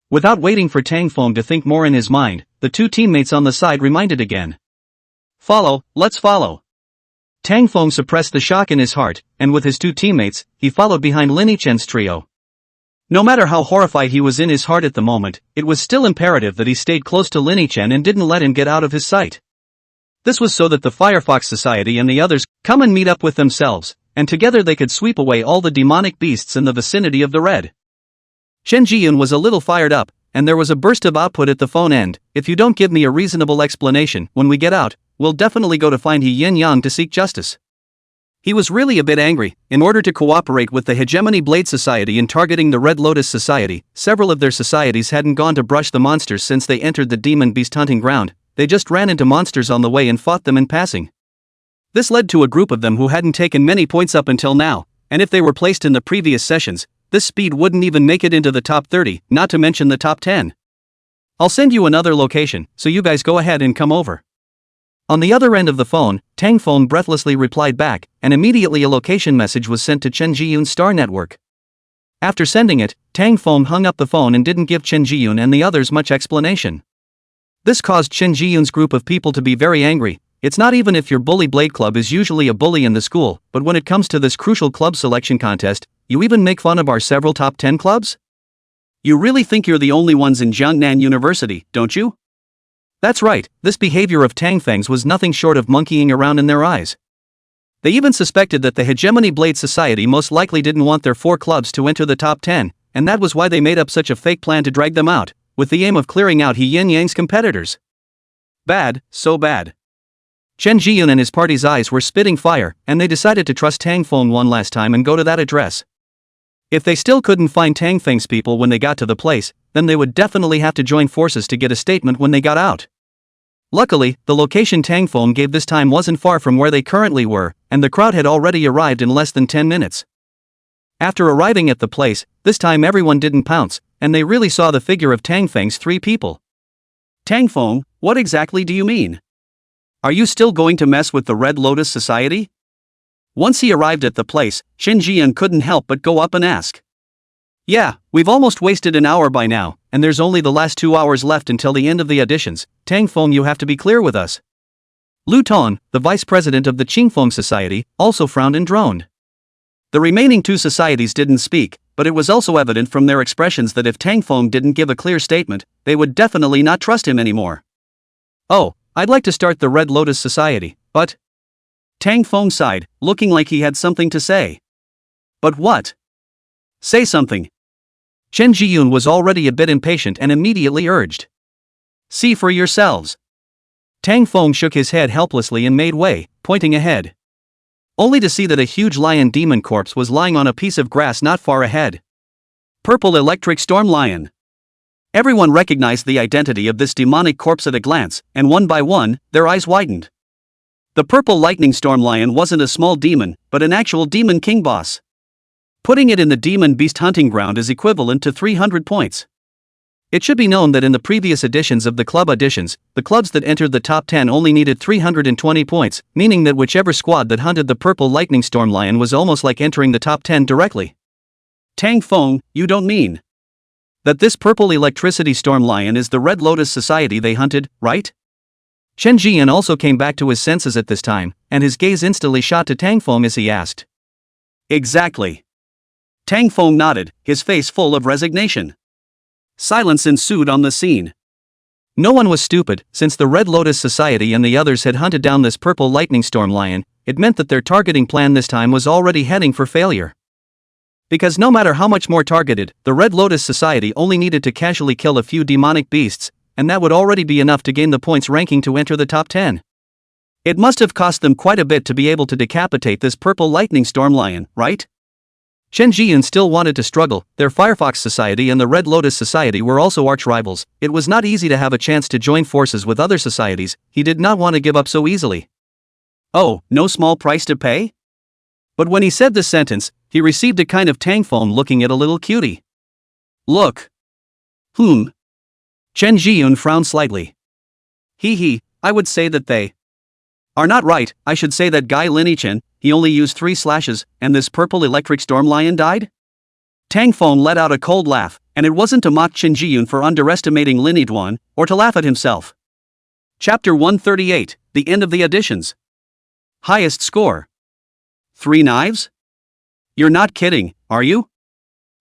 Without waiting for Tang Feng to think more in his mind, the two teammates on the side reminded again. Follow, let's follow. Tang Feng suppressed the shock in his heart, and with his two teammates, he followed behind Lin Chen's trio. No matter how horrified he was in his heart at the moment, it was still imperative that he stayed close to Lin Chen and didn't let him get out of his sight. This was so that the Firefox Society and the others come and meet up with themselves, and together they could sweep away all the demonic beasts in the vicinity of the red. Chen Jiyun was a little fired up, and there was a burst of output at the phone end. If you don't give me a reasonable explanation when we get out, we'll definitely go to find He Yin Yang to seek justice. He was really a bit angry. In order to cooperate with the Hegemony Blade Society in targeting the Red Lotus Society, several of their societies hadn't gone to brush the monsters since they entered the demon beast hunting ground. They just ran into monsters on the way and fought them in passing. This led to a group of them who hadn't taken many points up until now, and if they were placed in the previous sessions, this speed wouldn't even make it into the top 30, not to mention the top 10. I'll send you another location, so you guys go ahead and come over. On the other end of the phone, Tang Feng breathlessly replied back, and immediately a location message was sent to Chen Jiyun's star network. After sending it, Tang Feng hung up the phone and didn't give Chen Jiyun and the others much explanation. This caused Chen Jiyun's group of people to be very angry. It's not even if your bully blade club is usually a bully in the school, but when it comes to this crucial club selection contest, you even make fun of our several top 10 clubs? You really think you're the only ones in Jiangnan University, don't you? That's right, this behavior of Tang Feng's was nothing short of monkeying around in their eyes. They even suspected that the Hegemony Blade Society most likely didn't want their 4 clubs to enter the top 10, and that was why they made up such a fake plan to drag them out, with the aim of clearing out He Yin Yang's competitors. Bad, so bad. Chen Jiyun and his party's eyes were spitting fire, and they decided to trust Tang Feng one last time and go to that address. If they still couldn't find Tang Feng's people when they got to the place, then they would definitely have to join forces to get a statement when they got out. Luckily, the location Tang Feng gave this time wasn't far from where they currently were, and the crowd had already arrived in less than 10 minutes. After arriving at the place, this time everyone didn't pounce, and they really saw the figure of Tang Feng's 3 people. Tang Feng, what exactly do you mean? Are you still going to mess with the Red Lotus Society? Once he arrived at the place, Chen Jiyun couldn't help but go up and ask. Yeah, we've almost wasted an hour by now, and there's only the last 2 hours left until the end of the auditions. Tang Feng, you have to be clear with us. Lu Ton, the vice president of the Qingfeng Society, also frowned and droned. The remaining 2 societies didn't speak, but it was also evident from their expressions that if Tang Feng didn't give a clear statement, they would definitely not trust him anymore. Oh, I'd like to start the Red Lotus Society, but... Tang Feng sighed, looking like he had something to say. But what? Say something. Chen Jiyun was already a bit impatient and immediately urged. See for yourselves. Tang Feng shook his head helplessly and made way, pointing ahead. Only to see that a huge lion demon corpse was lying on a piece of grass not far ahead. Purple electric storm lion. Everyone recognized the identity of this demonic corpse at a glance, and one by one, their eyes widened. The purple lightning storm lion wasn't a small demon, but an actual demon king boss. Putting it in the demon beast hunting ground is equivalent to 300 points. It should be known that in the previous editions of the club auditions, the clubs that entered the top 10 only needed 320 points, meaning that whichever squad that hunted the purple lightning storm lion was almost like entering the top 10 directly. Tang Feng, you don't mean that this purple electricity storm lion is the Red Lotus Society they hunted, right? Chen Jiyun also came back to his senses at this time, and his gaze instantly shot to Tang Feng as he asked. Exactly. Tang Feng nodded, his face full of resignation. Silence ensued on the scene. No one was stupid. Since the Red Lotus Society and the others had hunted down this purple lightning storm lion, it meant that their targeting plan this time was already heading for failure. Because no matter how much more targeted, the Red Lotus Society only needed to casually kill a few demonic beasts, and that would already be enough to gain the points ranking to enter the top 10. It must have cost them quite a bit to be able to decapitate this purple lightning storm lion, right? Chen Jiyun still wanted to struggle. Their Firefox Society and the Red Lotus Society were also arch-rivals. It was not easy to have a chance to join forces with other societies. He did not want to give up so easily. Oh, no small price to pay? But when he said this sentence, he received a kind of Tang Feng looking at a little cutie. Look. Chen Jiyun frowned slightly. I would say that they are not right. I should say that guy Lin Yichen, he only used 3 slashes, and this purple electric storm lion died? Tang Feng let out a cold laugh, and it wasn't to mock Chen Jiyun for underestimating Lin Yiduan, or to laugh at himself. Chapter 138, The End of the Additions. Highest score. 3 knives? You're not kidding, are you?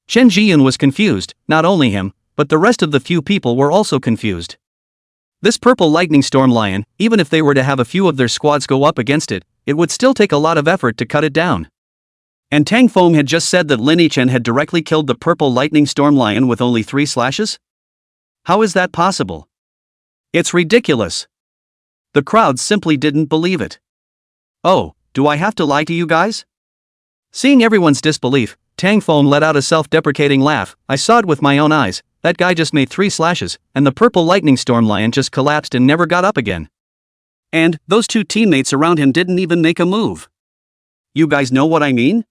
Chen Jiyun was confused, not only him, but the rest of the few people were also confused. This purple lightning storm lion, even if they were to have a few of their squads go up against it, it would still take a lot of effort to cut it down. And Tang Feng had just said that Lin Yichen had directly killed the purple lightning storm lion with only 3 slashes? How is that possible? It's ridiculous. The crowd simply didn't believe it. Oh, do I have to lie to you guys? Seeing everyone's disbelief, Tang Feng let out a self-deprecating laugh. I saw it with my own eyes. That guy just made 3 slashes, and the purple lightning storm lion just collapsed and never got up again. And those 2 teammates around him didn't even make a move. You guys know what I mean?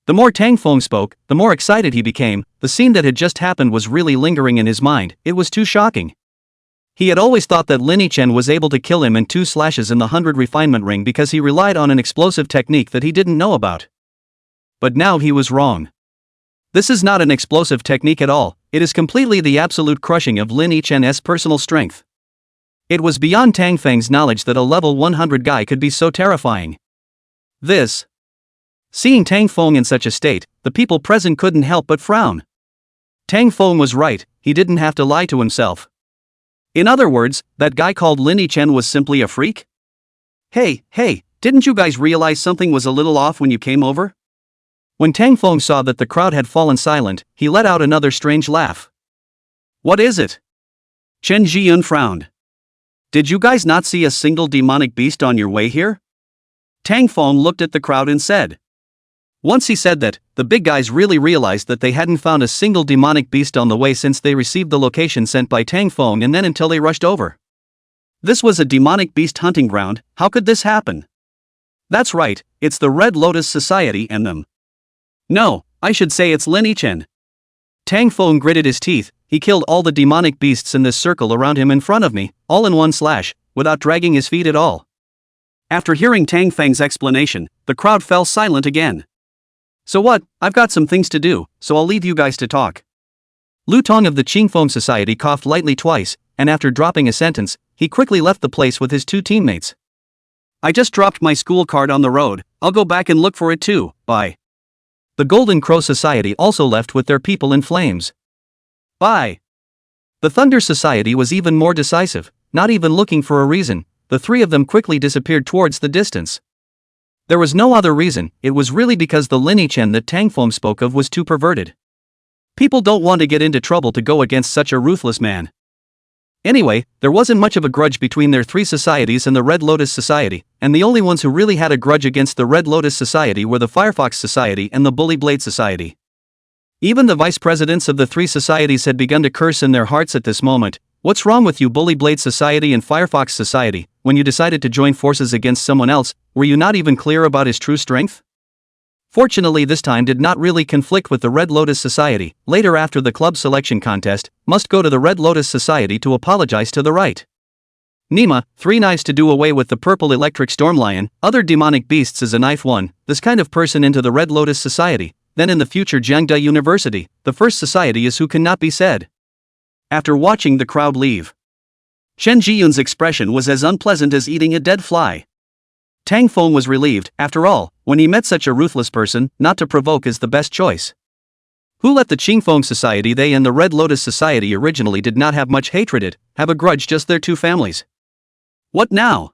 The more Tang Feng spoke, the more excited he became. The scene that had just happened was really lingering in his mind. It was too shocking. He had always thought that Lin Yichen was able to kill him in 2 slashes in the 100 refinement ring because he relied on an explosive technique that he didn't know about. But now he was wrong. This is not an explosive technique at all, it is completely the absolute crushing of Lin Yichen's personal strength. It was beyond Tang Feng's knowledge that a level 100 guy could be so terrifying. Seeing Tang Feng in such a state, the people present couldn't help but frown. Tang Feng was right, he didn't have to lie to himself. In other words, that guy called Lin Yichen was simply a freak? Hey, didn't you guys realize something was a little off when you came over? When Tang Feng saw that the crowd had fallen silent, he let out another strange laugh. What is it? Chen Jiyun frowned. Did you guys not see a single demonic beast on your way here? Tang Feng looked at the crowd and said. Once he said that, the big guys really realized that they hadn't found a single demonic beast on the way since they received the location sent by Tang Feng and then until they rushed over. This was a demonic beast hunting ground. How could this happen? That's right, it's the Red Lotus Society and them. No, I should say it's Lin Yichen. Tang Feng gritted his teeth. He killed all the demonic beasts in this circle around him in front of me, all in 1 slash, without dragging his feet at all. After hearing Tang Feng's explanation, the crowd fell silent again. So what, I've got some things to do, so I'll leave you guys to talk. Lu Tong of the Qingfeng Society coughed lightly twice, and after dropping a sentence, he quickly left the place with his 2 teammates. I just dropped my school card on the road, I'll go back and look for it too, bye. The Golden Crow Society also left with their people in flames. Bye. The Thunder Society was even more decisive, not even looking for a reason. The 3 of them quickly disappeared towards the distance. There was no other reason, it was really because the Lin Yichen that Tang Feng spoke of was too perverted. People don't want to get into trouble to go against such a ruthless man. Anyway, there wasn't much of a grudge between their 3 societies and the Red Lotus Society, and the only ones who really had a grudge against the Red Lotus Society were the Firefox Society and the Bully Blade Society. Even the vice presidents of the 3 societies had begun to curse in their hearts at this moment. What's wrong with you, Bully Blade Society and Firefox Society? When you decided to join forces against someone else, were you not even clear about his true strength? Fortunately, this time did not really conflict with the Red Lotus Society. Later, after the club selection contest, must go to the Red Lotus Society to apologize to the right. Nima, 3 knives to do away with the purple electric storm lion, other demonic beasts as a knife 1, this kind of person into the Red Lotus Society, then in the future Jiangda University, the first society is who cannot be said. After watching the crowd leave, Chen Jiyun's expression was as unpleasant as eating a dead fly. Tang Feng was relieved. After all, when he met such a ruthless person, not to provoke is the best choice. Who let the Qingfeng Society, they and the Red Lotus Society originally did not have much hatred, have a grudge, just their 2 families. What now?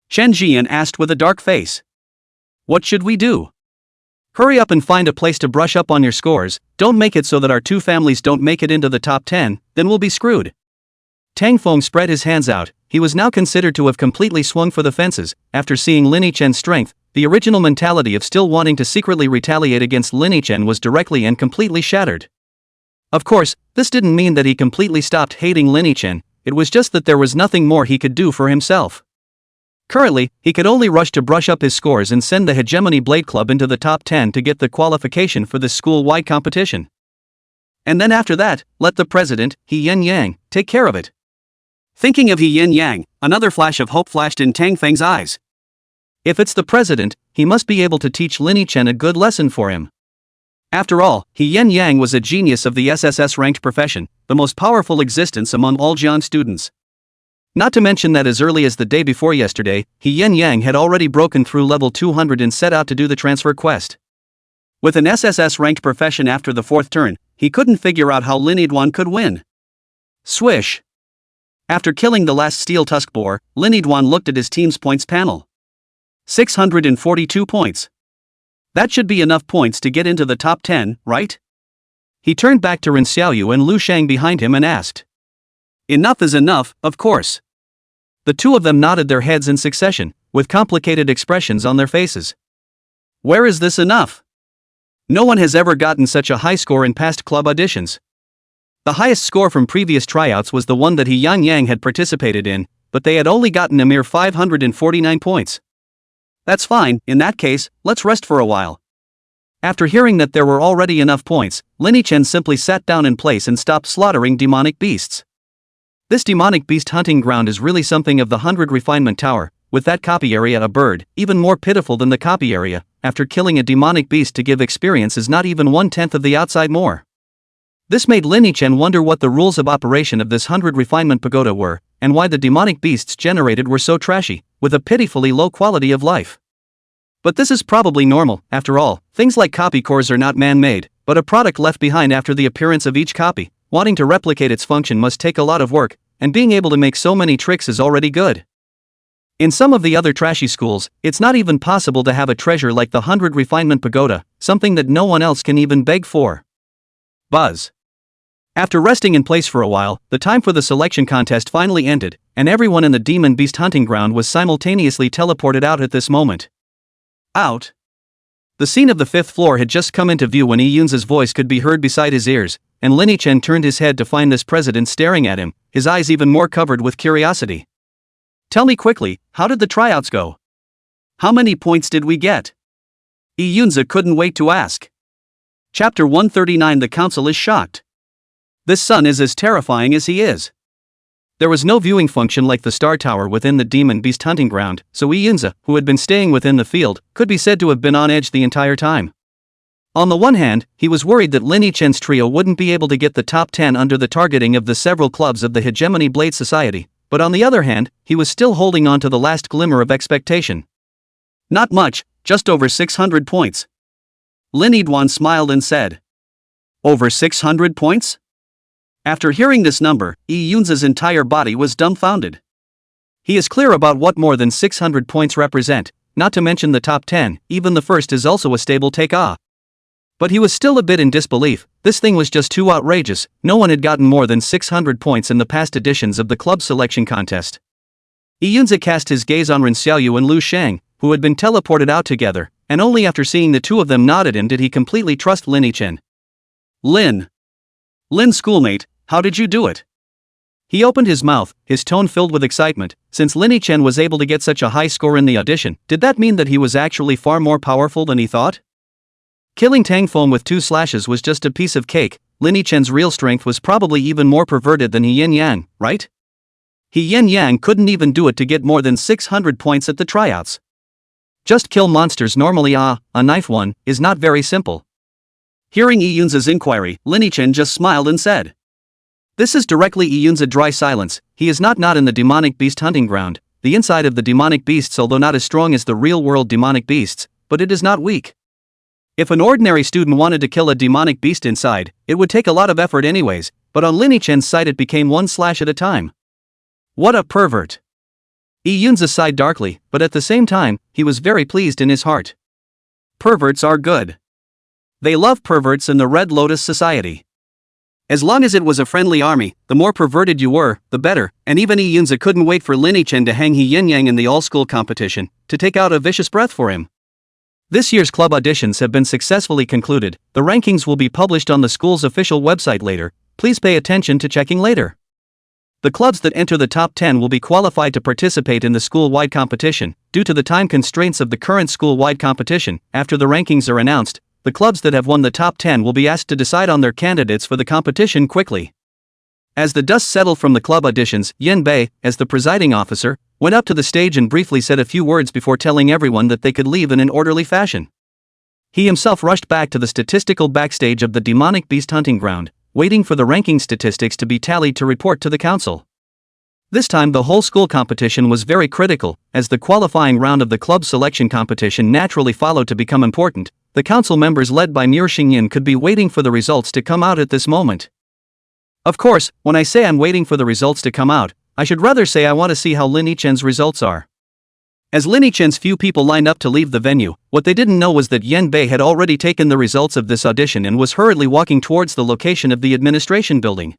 Chen Jiyun asked with a dark face. What should we do? Hurry up and find a place to brush up on your scores, don't make it so that our 2 families don't make it into the top 10, then we'll be screwed. Tang Feng spread his hands out. He was now considered to have completely swung for the fences. After seeing Lin Yichen's strength, the original mentality of still wanting to secretly retaliate against Lin Yichen was directly and completely shattered. Of course, this didn't mean that he completely stopped hating Lin Yichen, it was just that there was nothing more he could do for himself. Currently, he could only rush to brush up his scores and send the Hegemony Blade Club into the top 10 to get the qualification for this school-wide competition. and then after that, let the president, He Yin Yang, take care of it. Thinking of He Yin Yang, another flash of hope flashed in Tang Feng's eyes. If it's the president, he must be able to teach Lin Yichen a good lesson for him. After all, He Yin Yang was a genius of the SSS-ranked profession, the most powerful existence among all Jian students. Not to mention that as early as the day before yesterday, He Yin Yang had already broken through level 200 and set out to do the transfer quest. With an SSS-ranked profession after the fourth turn, he couldn't figure out how Lin Yidwan could win. Swish! After killing the last steel tusk boar, Lin Yidwan looked at his team's points panel. 642 points. That should be enough points to get into the top 10, right? He turned back to Ren Xiaoyu and Lu Shang behind him and asked. Enough is enough, of course. The two of them nodded their heads in succession, with complicated expressions on their faces. Where is this enough? No one has ever gotten such a high score in past club auditions. The highest score from previous tryouts was the one that He Yin Yang had participated in, but they had only gotten a mere 549 points. That's fine, in that case, let's rest for a while. After hearing that there were already enough points, Lin Yichen simply sat down in place and stopped slaughtering demonic beasts. This demonic beast hunting ground is really something of the 100 refinement tower, with that copy area a bird, even more pitiful than the copy area. After killing a demonic beast to give experience is not even 1/10 of the outside more. This made Lin Yichen wonder what the rules of operation of this 100 refinement pagoda were, and why the demonic beasts generated were so trashy, with a pitifully low quality of life. But this is probably normal, after all, things like copy cores are not man-made, but a product left behind after the appearance of each copy. Wanting to replicate its function must take a lot of work, and being able to make so many tricks is already good. In some of the other trashy schools, it's not even possible to have a treasure like the 100 refinement pagoda, something that no one else can even beg for. Buzz. After resting in place for a while, the time for the selection contest finally ended, and everyone in the demon beast hunting ground was simultaneously teleported out at this moment. Out? The scene of the fifth floor had just come into view when Yi Yun's voice could be heard beside his ears, and Lin Yichen turned his head to find this president staring at him, his eyes even more covered with curiosity. Tell me quickly, how did the tryouts go? How many points did we get? Yi Yunza couldn't wait to ask. Chapter 139. The council is shocked. This son is as terrifying as he is. There was no viewing function like the Star Tower within the demon beast hunting ground, so Yi Yunza, who had been staying within the field, could be said to have been on edge the entire time. On the one hand, he was worried that Lin Yichen's trio wouldn't be able to get the top 10 under the targeting of the several clubs of the Hegemony Blade Society, but on the other hand, he was still holding on to the last glimmer of expectation. Not much, just over 600 points. Lin Yidwan smiled and said. Over 600 points? After hearing this number, Yi Yunza's entire body was dumbfounded. He is clear about what more than 600 points represent, not to mention the top 10, even the first is also a stable take-off. But he was still a bit in disbelief. This thing was just too outrageous. No one had gotten more than 600 points in the past editions of the club selection contest. Yi Yunza cast his gaze on Ren Xiaoyu and Lu Shang, who had been teleported out together, and only after seeing the two of them nodded him did he completely trust Lin Yichen. Lin schoolmate, how did you do it? He opened his mouth, his tone filled with excitement. Since Lin Yichen was able to get such a high score in the audition, did that mean that he was actually far more powerful than he thought? Killing Tang Feng with 2 slashes was just a piece of cake. Lin Yichen's real strength was probably even more perverted than He Yin Yang, right? He Yin Yang couldn't even do it to get more than 600 points at the tryouts. Just kill monsters normally. A knife one, is not very simple. Hearing Yi Yunza's inquiry, Lin Yichen just smiled and said. This is directly Yi Yunza. Dry silence. He is not in the demonic beast hunting ground. The inside of the demonic beasts, although not as strong as the real-world demonic beasts, but it is not weak. If an ordinary student wanted to kill a demonic beast inside, it would take a lot of effort anyways, but on Lin Yichen's side it became 1 slash at a time. What a pervert! Yi Yunza sighed darkly, but at the same time, he was very pleased in his heart. Perverts are good. They love perverts in the Red Lotus Society. As long as it was a friendly army, the more perverted you were, the better, and even Yi Yunza couldn't wait for Lin Yichen to hang He Yin Yang in the all-school competition, to take out a vicious breath for him. This year's club auditions have been successfully concluded. The rankings will be published on the school's official website later. Please pay attention to checking later. The clubs that enter the top 10 will be qualified to participate in the school-wide competition. Due to the time constraints of the current school-wide competition, after the rankings are announced, the clubs that have won the top 10 will be asked to decide on their candidates for the competition quickly. As the dust settled from the club auditions, Yen Bei, as the presiding officer, went up to the stage and briefly said a few words before telling everyone that they could leave in an orderly fashion. He himself rushed back to the statistical backstage of the demonic beast hunting ground, waiting for the ranking statistics to be tallied to report to the council. This time the whole school competition was very critical, as the qualifying round of the club selection competition naturally followed to become important. The council members led by Mir Xingyin could be waiting for the results to come out at this moment. Of course, when I say I'm waiting for the results to come out, I should rather say I want to see how Lin Yichen's results are. As Lin Yichen's few people lined up to leave the venue, what they didn't know was that Yen Bei had already taken the results of this audition and was hurriedly walking towards the location of the administration building.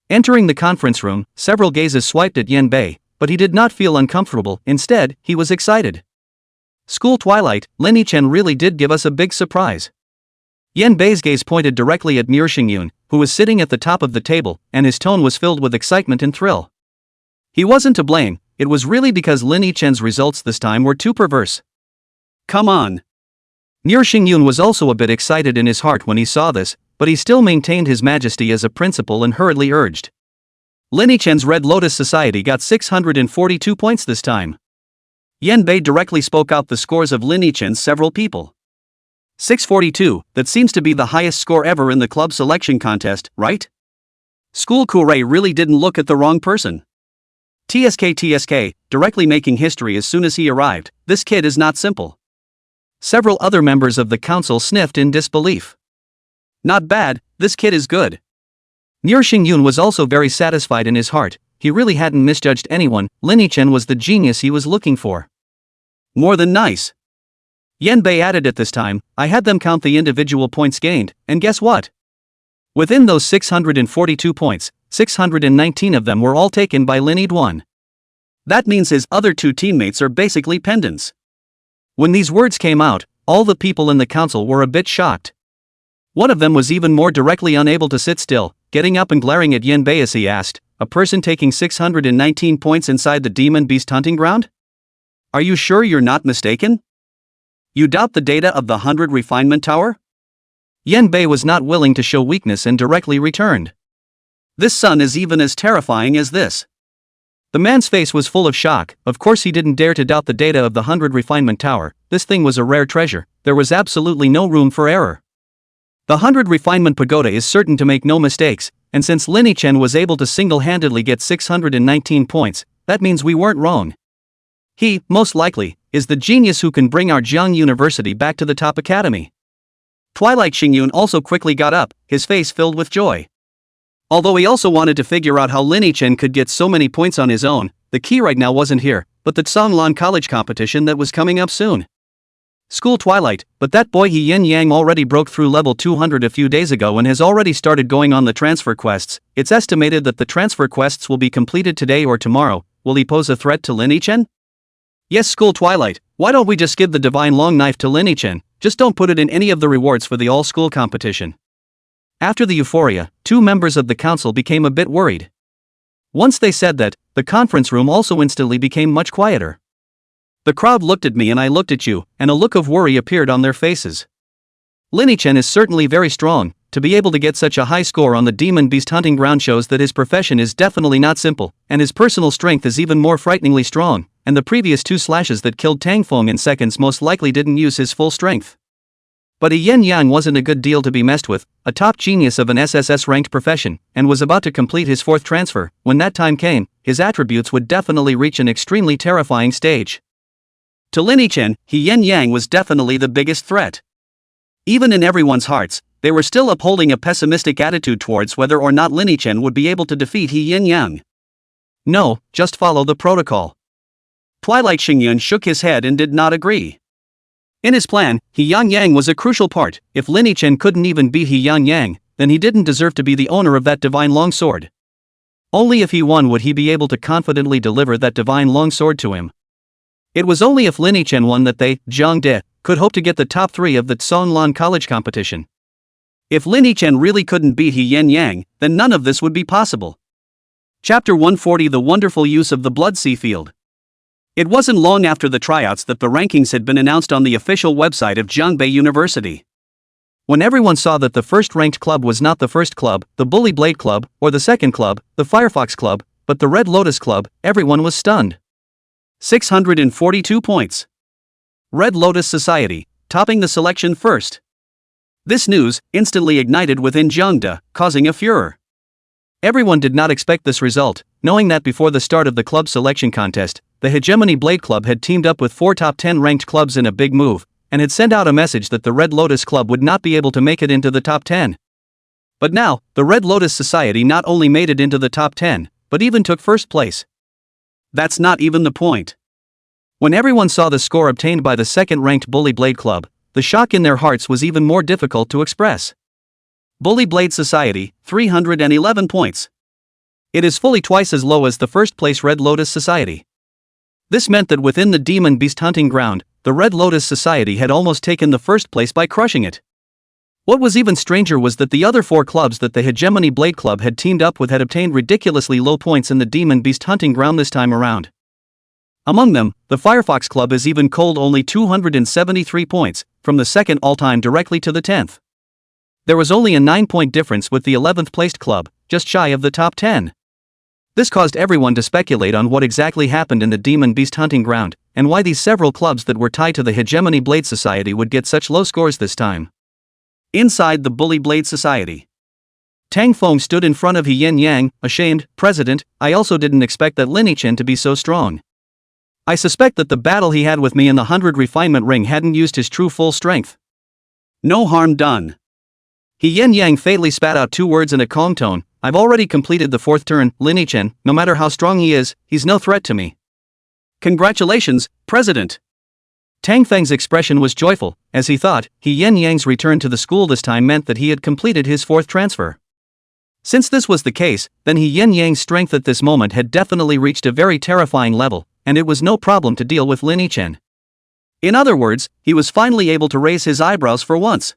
Entering the conference room, several gazes swiped at Yen Bei, but he did not feel uncomfortable. Instead, he was excited. School twilight, Lin Yichen really did give us a big surprise. Yen Bei's gaze pointed directly at Mir Xingyun, who was sitting at the top of the table, and his tone was filled with excitement and thrill. He wasn't to blame, it was really because Lin Yichen's results this time were too perverse. Come on! Mir Xingyun was also a bit excited in his heart when he saw this, but he still maintained his majesty as a principal and hurriedly urged. Lin Yichen's Red Lotus Society got 642 points this time. Yen Bei directly spoke out the scores of Lin Yichen's several people. 642, that seems to be the highest score ever in the club selection contest, right? School Kuray really didn't look at the wrong person. TSK, directly making history as soon as he arrived. This kid is not simple. Several other members of the council sniffed in disbelief. Not bad, this kid is good. Mir Xingyun was also very satisfied in his heart. He really hadn't misjudged anyone. Lin Yichen was the genius he was looking for. More than nice. Yen Bei added at this time, I had them count the individual points gained, and guess what? Within those 642 points, 619 of them were all taken by Lin Yidwan. That means his other two teammates are basically pendants. When these words came out, all the people in the council were a bit shocked. One of them was even more directly unable to sit still, getting up and glaring at Yen Bei as he asked, a person taking 619 points inside the demon beast hunting ground? Are you sure you're not mistaken? You doubt the data of the 100 refinement tower? Yen Bei was not willing to show weakness and directly returned. This son is even as terrifying as this. The man's face was full of shock. Of course he didn't dare to doubt the data of the 100 refinement tower. This thing was a rare treasure. There was absolutely no room for error. The 100 refinement pagoda is certain to make no mistakes, and since Lin Yichen was able to single-handedly get 619 points, that means we weren't wrong. He, most likely, is the genius who can bring our Jiang University back to the top academy. Twilight Xingyun also quickly got up, his face filled with joy. Although he also wanted to figure out how Lin Yichen could get so many points on his own, the key right now wasn't here, but the Tsanglan College competition that was coming up soon. School twilight, but that boy He Yin Yang already broke through level 200 a few days ago and has already started going on the transfer quests. It's estimated that the transfer quests will be completed today or tomorrow. Will he pose a threat to Lin Yichen? Yes, School Twilight, why don't we just give the divine long knife to Lin Yichen, just don't put it in any of the rewards for the all-school competition. After the euphoria, two members of the council became a bit worried. Once they said that, the conference room also instantly became much quieter. The crowd looked at me and I looked at you, and a look of worry appeared on their faces. Lin Yichen is certainly very strong. To be able to get such a high score on the demon beast hunting ground shows that his profession is definitely not simple, and his personal strength is even more frighteningly strong, and the previous two slashes that killed Tang Feng in seconds most likely didn't use his full strength. But Yen Yang wasn't a good deal to be messed with, a top genius of an SSS-ranked profession, and was about to complete his fourth transfer. When that time came, his attributes would definitely reach an extremely terrifying stage. To Lin Yichen, He Yen Yang was definitely the biggest threat. Even in everyone's hearts, they were still upholding a pessimistic attitude towards whether or not Lin Yichen would be able to defeat He Yen Yang. No, just follow the protocol. Twilight Xingyun shook his head and did not agree. In his plan, He Yang Yang was a crucial part. If Lin Yichen couldn't even beat He Yang Yang, then he didn't deserve to be the owner of that divine longsword. Only if he won would he be able to confidently deliver that divine longsword to him. It was only if Lin Yichen won that they, Zhang De, could hope to get the top 3 of the Tsanglan College competition. If Lin Yichen really couldn't beat He Yen Yang, then none of this would be possible. Chapter 140: The Wonderful Use of the Blood Sea Field. It wasn't long after the tryouts that the rankings had been announced on the official website of Jiangbei University. When everyone saw that the first-ranked club was not the first club, the Bully Blade Club, or the second club, the Firefox Club, but the Red Lotus Club, everyone was stunned. 642 points. Red Lotus Society, topping the selection first. This news instantly ignited within Jeongda, causing a furor. Everyone did not expect this result, knowing that before the start of the club selection contest, the Hegemony Blade Club had teamed up with 4 top 10 ranked clubs in a big move, and had sent out a message that the Red Lotus Club would not be able to make it into the top 10. But now, the Red Lotus Society not only made it into the top 10, but even took first place. That's not even the point. When everyone saw the score obtained by the second-ranked Bully Blade Club, the shock in their hearts was even more difficult to express. Bully Blade Society, 311 points. It is fully twice as low as the first-place Red Lotus Society. This meant that within the Demon Beast hunting ground, the Red Lotus Society had almost taken the first place by crushing it. What was even stranger was that the other 4 clubs that the Hegemony Blade Club had teamed up with had obtained ridiculously low points in the Demon Beast hunting ground this time around. Among them, the Firefox Club is even culled only 273 points, from the second all-time directly to the 10th. There was only a 9-point difference with the 11th placed club, just shy of the top 10. This caused everyone to speculate on what exactly happened in the Demon Beast hunting ground, and why these several clubs that were tied to the Hegemony Blade Society would get such low scores this time. Inside the Bully Blade Society, Tang Feng stood in front of He Yin Yang, ashamed. "President, I also didn't expect that Lin Yichen to be so strong. I suspect that the battle he had with me in the 100 refinement ring hadn't used his true full strength." No harm done. He Yin Yang fatally spat out 2 words in a calm tone. "I've already completed the 4th turn, Lin Yichen. No matter how strong he is, he's no threat to me." "Congratulations, President." Tang Feng's expression was joyful, as he thought He Yin Yang's return to the school this time meant that he had completed his 4th transfer. Since this was the case, then He Yin Yang's strength at this moment had definitely reached a very terrifying level, and it was no problem to deal with Lin Yichen. In other words, he was finally able to raise his eyebrows for once.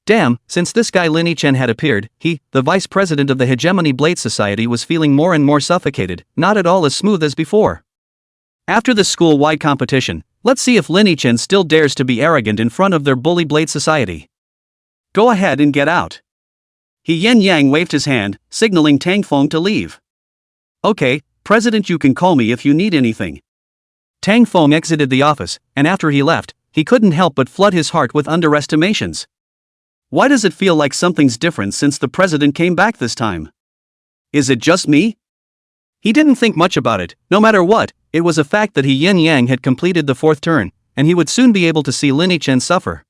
Damn, since this guy Lin Yichen had appeared, he, the vice president of the Hegemony Blade Society, was feeling more and more suffocated, not at all as smooth as before. After the school-wide competition, let's see if Lin Yichen still dares to be arrogant in front of their Bully Blade Society. Go ahead and get out. He Yin Yang waved his hand, signaling Tang Feng to leave. "Okay, President, you can call me if you need anything." Tang Feng exited the office, and after he left, he couldn't help but flood his heart with underestimations. Why does it feel like something's different since the president came back this time? Is it just me? He didn't think much about it. No matter what, it was a fact that He Yin Yang had completed the 4th turn, and he would soon be able to see Lin Yichen suffer.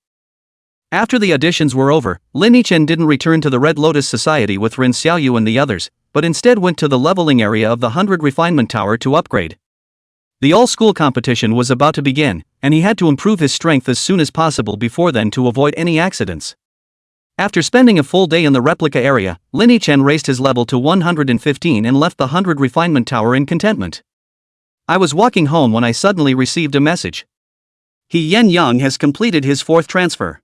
After the auditions were over, Lin Yichen didn't return to the Red Lotus Society with Rin Xiaoyu and the others, but instead went to the leveling area of the 100 refinement tower to upgrade. The all-school competition was about to begin, and he had to improve his strength as soon as possible before then to avoid any accidents. After spending a full day in the replica area, Lin Yichen raised his level to 115 and left the 100 refinement tower in contentment. "I was walking home when I suddenly received a message. He Yin Yang has completed his 4th transfer."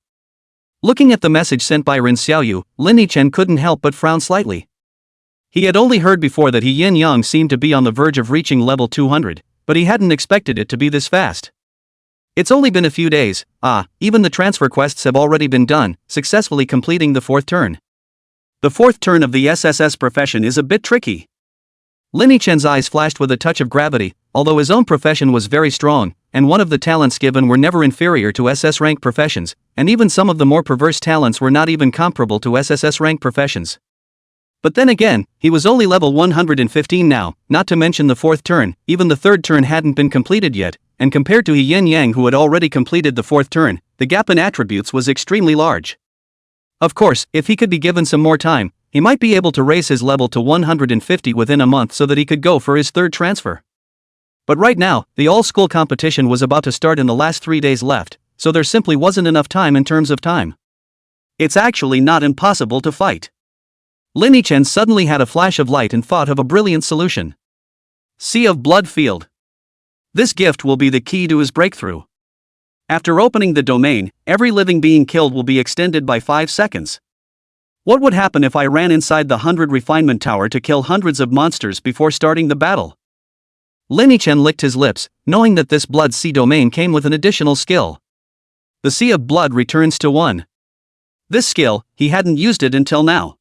Looking at the message sent by Rin Xiaoyu, Lin Yichen couldn't help but frown slightly. He had only heard before that He Yin Yang seemed to be on the verge of reaching level 200, but he hadn't expected it to be this fast. It's only been a few days, even the transfer quests have already been done, successfully completing the 4th turn. The 4th turn of the SSS profession is a bit tricky. Lin Yichen's eyes flashed with a touch of gravity. Although his own profession was very strong, and one of the talents given were never inferior to SS rank professions, and even some of the more perverse talents were not even comparable to SSS rank professions. But then again, he was only level 115 now, not to mention the 4th turn. Even the 3rd turn hadn't been completed yet, and compared to He Yin Yang, who had already completed the 4th turn, the gap in attributes was extremely large. Of course, if he could be given some more time, he might be able to raise his level to 150 within a month so that he could go for his 3rd transfer. But right now, the all-school competition was about to start in the last 3 days left, so there simply wasn't enough time in terms of time. It's actually not impossible to fight. Lin Yichen suddenly had a flash of light and thought of a brilliant solution. Sea of Blood Field. This gift will be the key to his breakthrough. After opening the domain, every living being killed will be extended by 5 seconds. What would happen if I ran inside the 100 refinement tower to kill hundreds of monsters before starting the battle? Lin Yichen licked his lips, knowing that this Blood Sea domain came with an additional skill. The Sea of Blood returns to 1. This skill, he hadn't used it until now.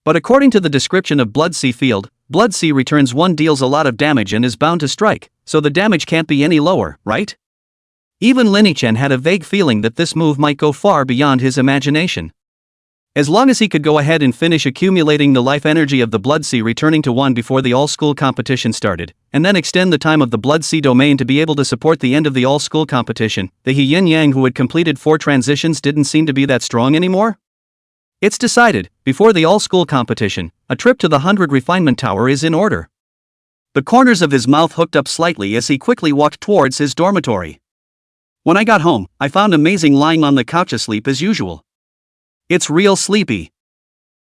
But according to the description of Blood Sea Field, Blood Sea returns 1 deals a lot of damage and is bound to strike, so the damage can't be any lower, right? Even Lin-Chen had a vague feeling that this move might go far beyond his imagination. As long as he could go ahead and finish accumulating the life energy of the Blood Sea returning to 1 before the all-school competition started, and then extend the time of the Blood Sea domain to be able to support the end of the all-school competition, the He Yin Yang who had completed 4 transitions didn't seem to be that strong anymore? It's decided, before the all-school competition, a trip to the 100 Refinement Tower is in order. The corners of his mouth hooked up slightly as he quickly walked towards his dormitory. When I got home, I found Amazing lying on the couch asleep as usual. It's real sleepy.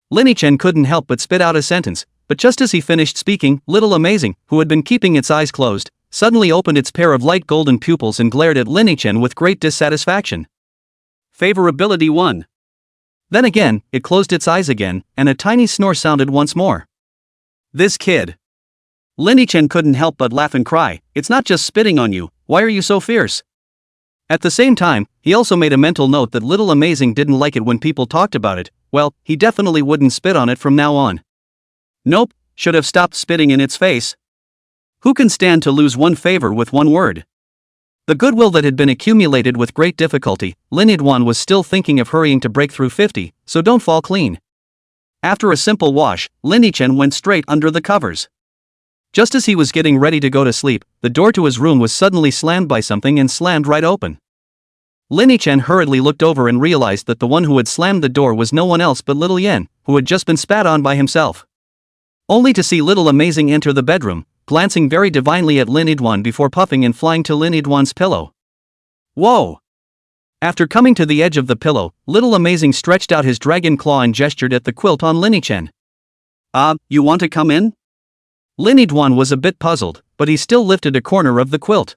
Lin-Chen couldn't help but spit out a sentence, but just as he finished speaking, Little Amazing, who had been keeping its eyes closed, suddenly opened its pair of light golden pupils and glared at Lin-Chen with great dissatisfaction. Favorability 1. Then again, it closed its eyes again, and a tiny snore sounded once more. This kid. Lin-Chen couldn't help but laugh and cry, "It's not just spitting on you, why are you so fierce?" At the same time, he also made a mental note that Little Amazing didn't like it when people talked about it. Well, he definitely wouldn't spit on it from now on. Nope, should have stopped spitting in its face. Who can stand to lose one favor with one word? The goodwill that had been accumulated with great difficulty, Lin-Chen was still thinking of hurrying to break through 50, so don't fall clean. After a simple wash, Lin-Chen went straight under the covers. Just as he was getting ready to go to sleep, the door to his room was suddenly slammed by something and slammed right open. Lin-Chen hurriedly looked over and realized that the one who had slammed the door was no one else but Little Yen, who had just been spat on by himself. Only to see Little Amazing enter the bedroom, glancing very divinely at Lin-Chen before puffing and flying to Lin-Chen's pillow. Whoa! After coming to the edge of the pillow, Little Amazing stretched out his dragon claw and gestured at the quilt on Lin-Chen. You want to come in? Lin-Chen was a bit puzzled, but he still lifted a corner of the quilt.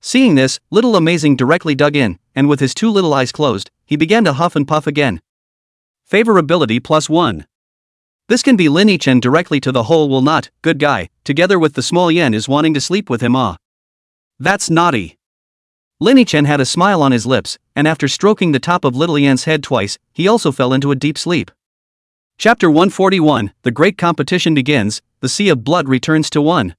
Seeing this, Little Amazing directly dug in, and with his 2 little eyes closed, he began to huff and puff again. Favorability +1. This can be Lin-Chen directly to the whole will not, good guy, together with the small Yen is wanting to sleep with him. That's naughty. Lin-Chen had a smile on his lips, and after stroking the top of Little Yen's head twice, he also fell into a deep sleep. Chapter 141, The Great Competition begins, the Sea of Blood returns to 1.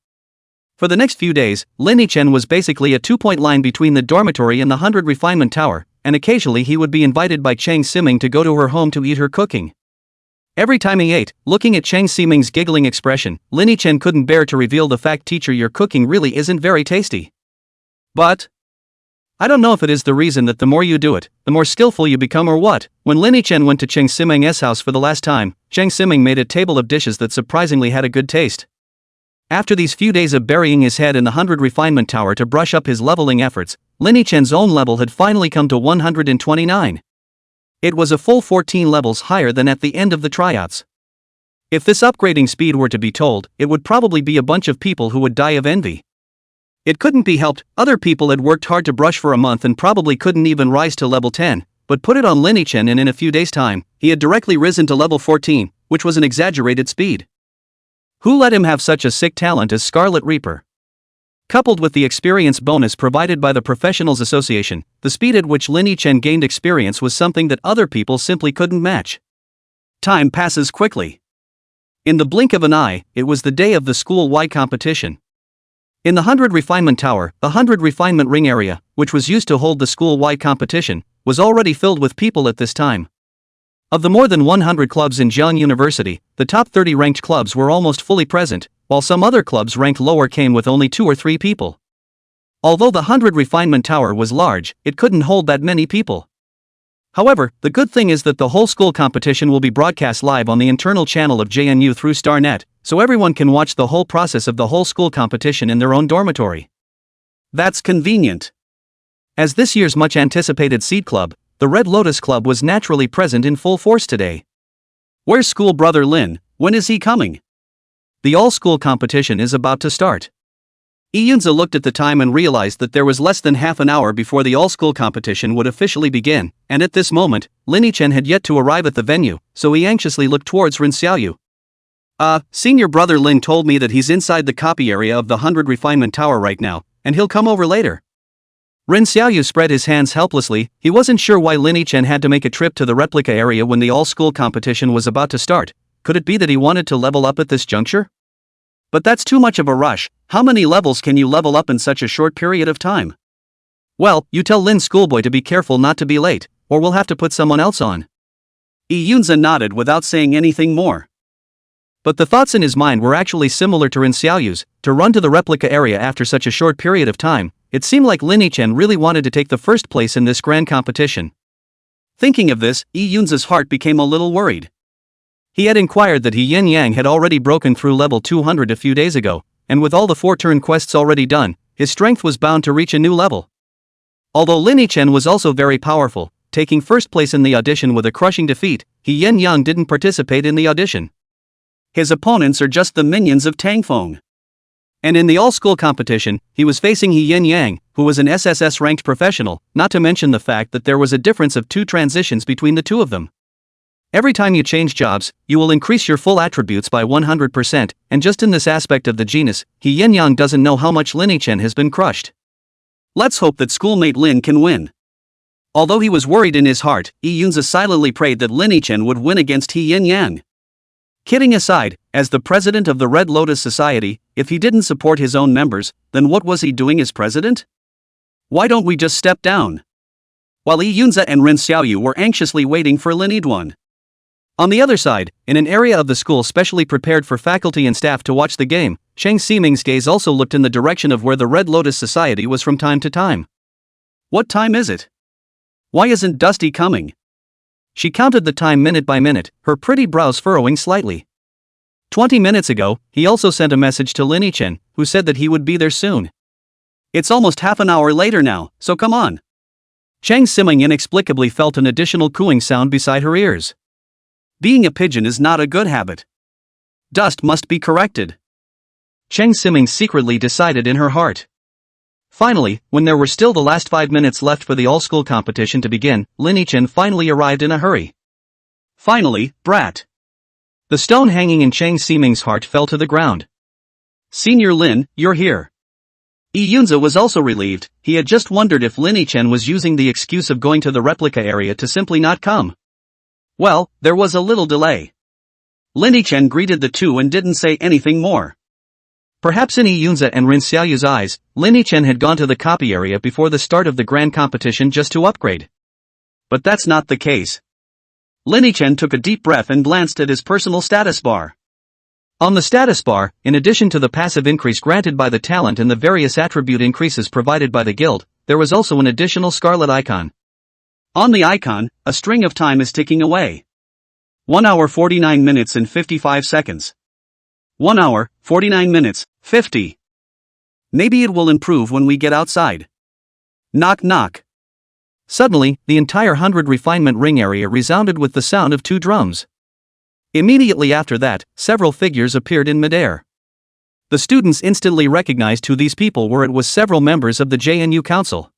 For the next few days, Lin-Chen was basically a 2-point line between the dormitory and the 100 Refinement Tower, and occasionally he would be invited by Chang Siming to go to her home to eat her cooking. Every time he ate, looking at Chang Siming's giggling expression, Lin-Chen couldn't bear to reveal the fact, "Teacher, your cooking really isn't very tasty." But I don't know if it is the reason that the more you do it, the more skillful you become or what. When Lin-Chen went to Chang Siming's house for the last time, Chang Siming made a table of dishes that surprisingly had a good taste. After these few days of burying his head in the 100 Refinement Tower to brush up his leveling efforts, Lin-Chen's own level had finally come to 129. It was a full 14 levels higher than at the end of the tryouts. If this upgrading speed were to be told, it would probably be a bunch of people who would die of envy. It couldn't be helped, other people had worked hard to brush for a month and probably couldn't even rise to level 10, but put it on Lin-Chen and in a few days' time, he had directly risen to level 14, which was an exaggerated speed. Who let him have such a sick talent as Scarlet Reaper? Coupled with the experience bonus provided by the Professionals Association, the speed at which Lin-Chen gained experience was something that other people simply couldn't match. Time passes quickly. In the blink of an eye, it was the day of the school-wide competition. In the 100 Refinement Tower, the 100 Refinement Ring area, which was used to hold the school-wide competition, was already filled with people at this time. Of the more than 100 clubs in Jiang University, the top 30 ranked clubs were almost fully present, while some other clubs ranked lower came with only 2 or 3 people. Although the 100 Refinement Tower was large, it couldn't hold that many people. However, the good thing is that the whole school competition will be broadcast live on the internal channel of JNU through StarNet, so everyone can watch the whole process of the whole school competition in their own dormitory. That's convenient. As this year's much-anticipated Seed Club, the Red Lotus Club was naturally present in full force today. Where's school brother Lin? When is he coming? The all-school competition is about to start. Yunza looked at the time and realized that there was less than half an hour before the all-school competition would officially begin, and at this moment, Lin-Chen had yet to arrive at the venue, so he anxiously looked towards Rin Xiaoyu. Senior brother Lin told me that he's inside the copy area of the 100 Refinement Tower right now, and he'll come over later. Rin Xiaoyu spread his hands helplessly. He wasn't sure why Lin Yichen had to make a trip to the replica area when the all-school competition was about to start. Could it be that he wanted to level up at this juncture? But that's too much of a rush. How many levels can you level up in such a short period of time? Well, you tell Lin schoolboy to be careful not to be late, or we'll have to put someone else on. Yi Yunzi nodded without saying anything more. But the thoughts in his mind were actually similar to Rin Xiaoyu's. To run to the replica area after such a short period of time, it seemed like Lin Yichen really wanted to take the first place in this grand competition. Thinking of this, Yi Yunzi's heart became a little worried. He had inquired that He Yin Yang had already broken through level 200 a few days ago, and with all the 4-turn quests already done, his strength was bound to reach a new level. Although Lin Yichen was also very powerful, taking first place in the audition with a crushing defeat, He Yin Yang didn't participate in the audition. His opponents are just the minions of Tang Feng. And in the all-school competition, he was facing He Yin Yang, who was an SSS-ranked professional, not to mention the fact that there was a difference of 2 transitions between the two of them. Every time you change jobs, you will increase your full attributes by 100%, and just in this aspect of the genus, He Yin Yang doesn't know how much Lin Yichen has been crushed. Let's hope that schoolmate Lin can win. Although he was worried in his heart, Yi Yunzi silently prayed that Lin Yichen would win against He Yin Yang. Kidding aside, as the president of the Red Lotus Society, if he didn't support his own members, then what was he doing as president? Why don't we just step down? While Yi Yunzi and Rin Xiaoyu were anxiously waiting for Lin Yiduan. On the other side, in an area of the school specially prepared for faculty and staff to watch the game, Cheng Ximing's gaze also looked in the direction of where the Red Lotus Society was from time to time. What time is it? Why isn't Dusty coming? She counted the time minute by minute, her pretty brows furrowing slightly. 20 minutes ago, he also sent a message to Lin Yichen, who said that he would be there soon. It's almost half an hour later now, so come on. Cheng Ximing inexplicably felt an additional cooing sound beside her ears. Being a pigeon is not a good habit. Dust must be corrected. Cheng Ximing secretly decided in her heart. Finally, when there were still the last 5 minutes left for the all-school competition to begin, Lin Yichen finally arrived in a hurry. Finally, brat. The stone hanging in Cheng Ximing's heart fell to the ground. Senior Lin, you're here. Yi Yunzi was also relieved. He had just wondered if Lin Yichen was using the excuse of going to the replica area to simply not come. Well, there was a little delay. Lin Yichen greeted the two and didn't say anything more. Perhaps in Yi Yunzi and Rin Xiaoyu's eyes, Lin Yichen had gone to the copy area before the start of the grand competition just to upgrade. But that's not the case. Lin Yichen took a deep breath and glanced at his personal status bar. On the status bar, in addition to the passive increase granted by the talent and the various attribute increases provided by the guild, there was also an additional scarlet icon. On the icon, a string of time is ticking away. 1 hour 49 minutes and 55 seconds. 1 hour, 49 minutes, 50. Maybe it will improve when we get outside. Knock knock. Suddenly, the entire 100 refinement ring area resounded with the sound of 2 drums. Immediately after that, several figures appeared in midair. The students instantly recognized who these people were. It was several members of the JNU Council.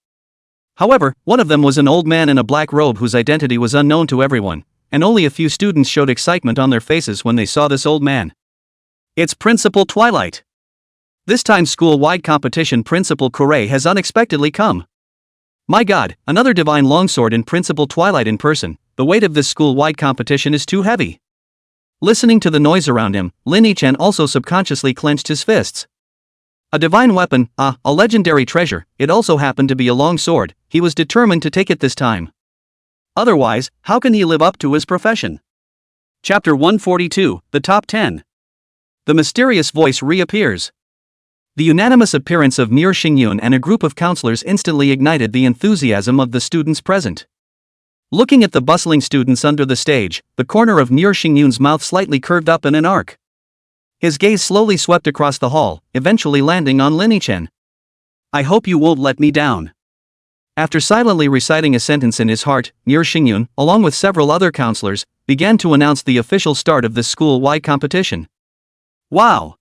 However, one of them was an old man in a black robe whose identity was unknown to everyone, and only a few students showed excitement on their faces when they saw this old man. It's Principal Twilight. This time school-wide competition Principal Corey has unexpectedly come. My god, another divine longsword in Principal Twilight in person. The weight of this school-wide competition is too heavy. Listening to the noise around him, Lin Yichen also subconsciously clenched his fists. A divine weapon, a legendary treasure, it also happened to be a long sword. He was determined to take it this time. Otherwise, how can he live up to his profession? Chapter 142, The Top 10. The mysterious voice reappears. The unanimous appearance of Mir Xingyun and a group of counselors instantly ignited the enthusiasm of the students present. Looking at the bustling students under the stage, the corner of Mir Xingyun's mouth slightly curved up in an arc. His gaze slowly swept across the hall, eventually landing on Lin Yichen. I hope you won't let me down. After silently reciting a sentence in his heart, Mir Xingyun, along with several other counselors, began to announce the official start of this school-wide competition. Wow!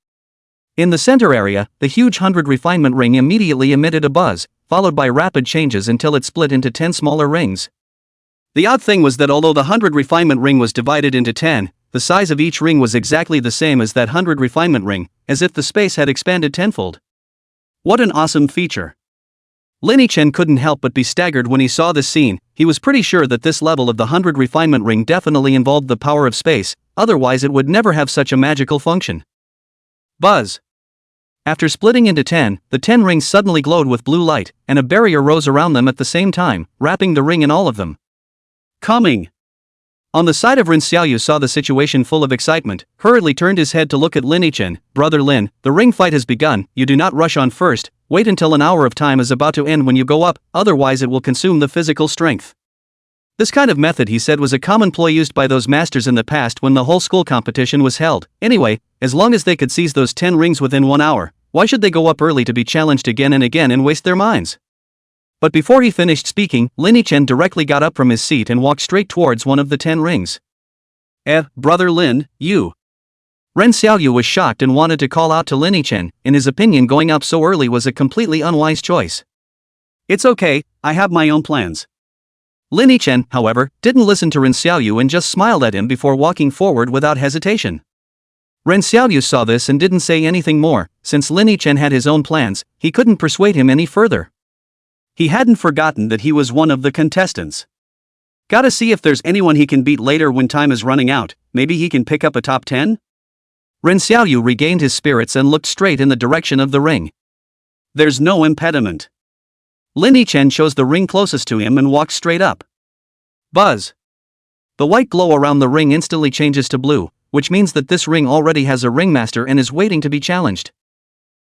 In the center area, the huge 100 refinement ring immediately emitted a buzz, followed by rapid changes until it split into 10 smaller rings. The odd thing was that although the 100 refinement ring was divided into 10, the size of each ring was exactly the same as that 100 refinement ring, as if the space had expanded tenfold. What an awesome feature! Lin Chen couldn't help but be staggered when he saw this scene. He was pretty sure that this level of the 100 refinement ring definitely involved the power of space, otherwise it would never have such a magical function. Buzz. After splitting into 10, the 10 rings suddenly glowed with blue light, and a barrier rose around them at the same time, wrapping the ring in all of them. Coming. On the side of Rin Xiaoyu saw the situation full of excitement, hurriedly turned his head to look at Lin Chen. Brother Lin, the ring fight has begun, you do not rush on first, wait until an hour of time is about to end when you go up, otherwise it will consume the physical strength. This kind of method, he said, was a common ploy used by those masters in the past when the whole school competition was held. Anyway, as long as they could seize those 10 rings within 1 hour, why should they go up early to be challenged again and again and waste their minds? But before he finished speaking, Lin Chen directly got up from his seat and walked straight towards one of the 10 rings. Brother Lin, you. Ren Xiaoyu was shocked and wanted to call out to Lin Chen. In his opinion, going up so early was a completely unwise choice. It's okay, I have my own plans. Lin Chen, however, didn't listen to Ren Xiaoyu and just smiled at him before walking forward without hesitation. Ren Xiaoyu saw this and didn't say anything more. Since Lin Chen had his own plans, he couldn't persuade him any further. He hadn't forgotten that he was one of the contestants. Gotta see if there's anyone he can beat later when time is running out, maybe he can pick up a top 10? Ren Xiaoyu regained his spirits and looked straight in the direction of the ring. There's no impediment. Lin Chen chose the ring closest to him and walked straight up. Buzz. The white glow around the ring instantly changes to blue, which means that this ring already has a ringmaster and is waiting to be challenged.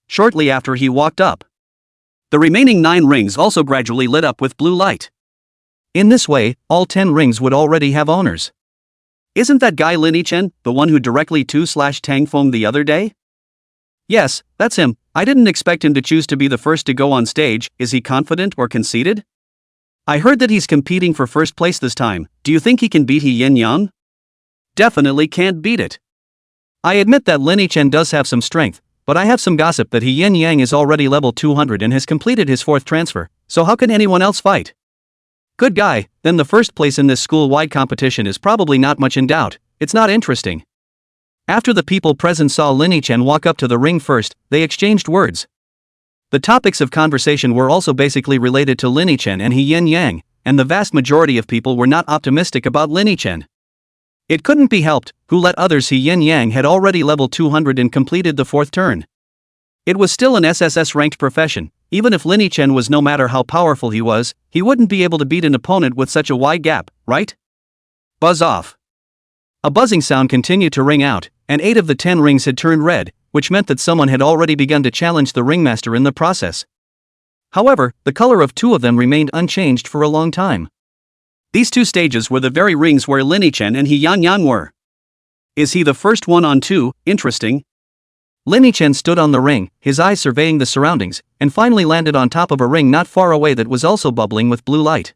Shortly after he walked up, the remaining 9 rings also gradually lit up with blue light. In this way, all 10 rings would already have owners. Isn't that guy Lin Chen, the one who directly 2/Tang foamed the other day? Yes, that's him. I didn't expect him to choose to be the first to go on stage. Is he confident or conceited? I heard that he's competing for first place this time. Do you think he can beat He Yin Yang? Definitely can't beat it. I admit that Lin Chen does have some strength, but I have some gossip that He Yin Yang is already level 200 and has completed his 4th transfer, so how can anyone else fight? Good guy, then the first place in this school-wide competition is probably not much in doubt. It's not interesting. After the people present saw Lin Chen walk up to the ring first, they exchanged words. The topics of conversation were also basically related to Lin Chen and He Yin Yang, and the vast majority of people were not optimistic about Lin Chen. It couldn't be helped, who let others. He Yin Yang had already leveled 200 and completed the 4th turn. It was still an SSS-ranked profession. Even if Lin Chen was, no matter how powerful he was, he wouldn't be able to beat an opponent with such a wide gap, right? Buzz off. A buzzing sound continued to ring out, and 8 of the 10 rings had turned red, which meant that someone had already begun to challenge the ringmaster in the process. However, the color of 2 of them remained unchanged for a long time. These 2 stages were the very rings where Lin Chen and He Yin Yang were. Is he the first one on 2? Interesting. Lin Chen stood on the ring, his eyes surveying the surroundings, and finally landed on top of a ring not far away that was also bubbling with blue light.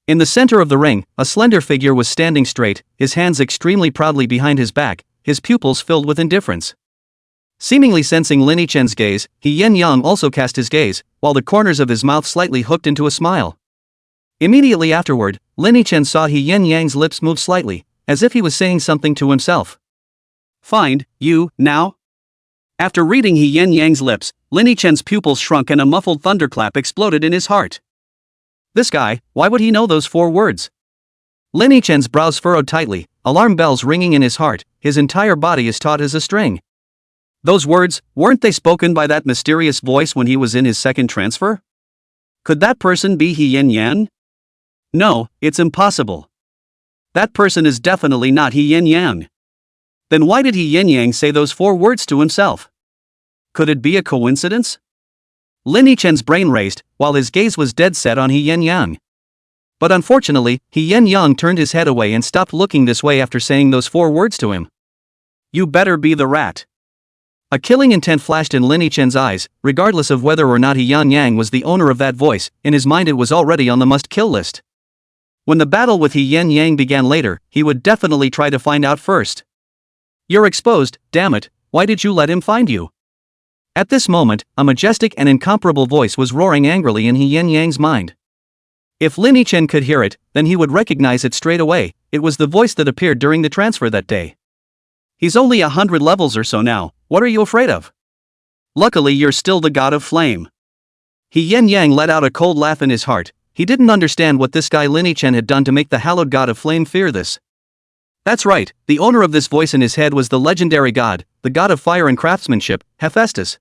In the center of the ring, a slender figure was standing straight, his hands extremely proudly behind his back, his pupils filled with indifference. Seemingly sensing Lin Chen's gaze, He Yin Yang also cast his gaze, while the corners of his mouth slightly hooked into a smile. Immediately afterward, Lin Chen saw He Yin Yang's lips move slightly, as if he was saying something to himself. Find you, now? After reading He Yin Yang's lips, Lin Chen's pupils shrunk and a muffled thunderclap exploded in his heart. This guy, why would he know those 4 words? Lin Chen's brows furrowed tightly, alarm bells ringing in his heart, his entire body is taut as a string. Those words, weren't they spoken by that mysterious voice when he was in his 2nd transfer? Could that person be He Yin Yang? No, it's impossible. That person is definitely not He Yin Yang. Then why did He Yin Yang say those 4 words to himself? Could it be a coincidence? Lin Chen's brain raced, while his gaze was dead set on He Yin Yang. But unfortunately, He Yin Yang turned his head away and stopped looking this way after saying those 4 words to him. You better be the rat. A killing intent flashed in Lin Chen's eyes, regardless of whether or not He Yin Yang was the owner of that voice. In his mind it was already on the must-kill list. When the battle with He Yin Yang began later, he would definitely try to find out first. You're exposed, damn it, why did you let him find you? At this moment, a majestic and incomparable voice was roaring angrily in He Yin Yang's mind. If Lin Chen could hear it, then he would recognize it straight away. It was the voice that appeared during the transfer that day. He's only 100 levels or so now, what are you afraid of? Luckily you're still the god of flame. He Yin Yang let out a cold laugh in his heart. He didn't understand what this guy Lin Chen had done to make the hallowed god of flame fear this. That's right, the owner of this voice in his head was the legendary god, the god of fire and craftsmanship, Hephaestus.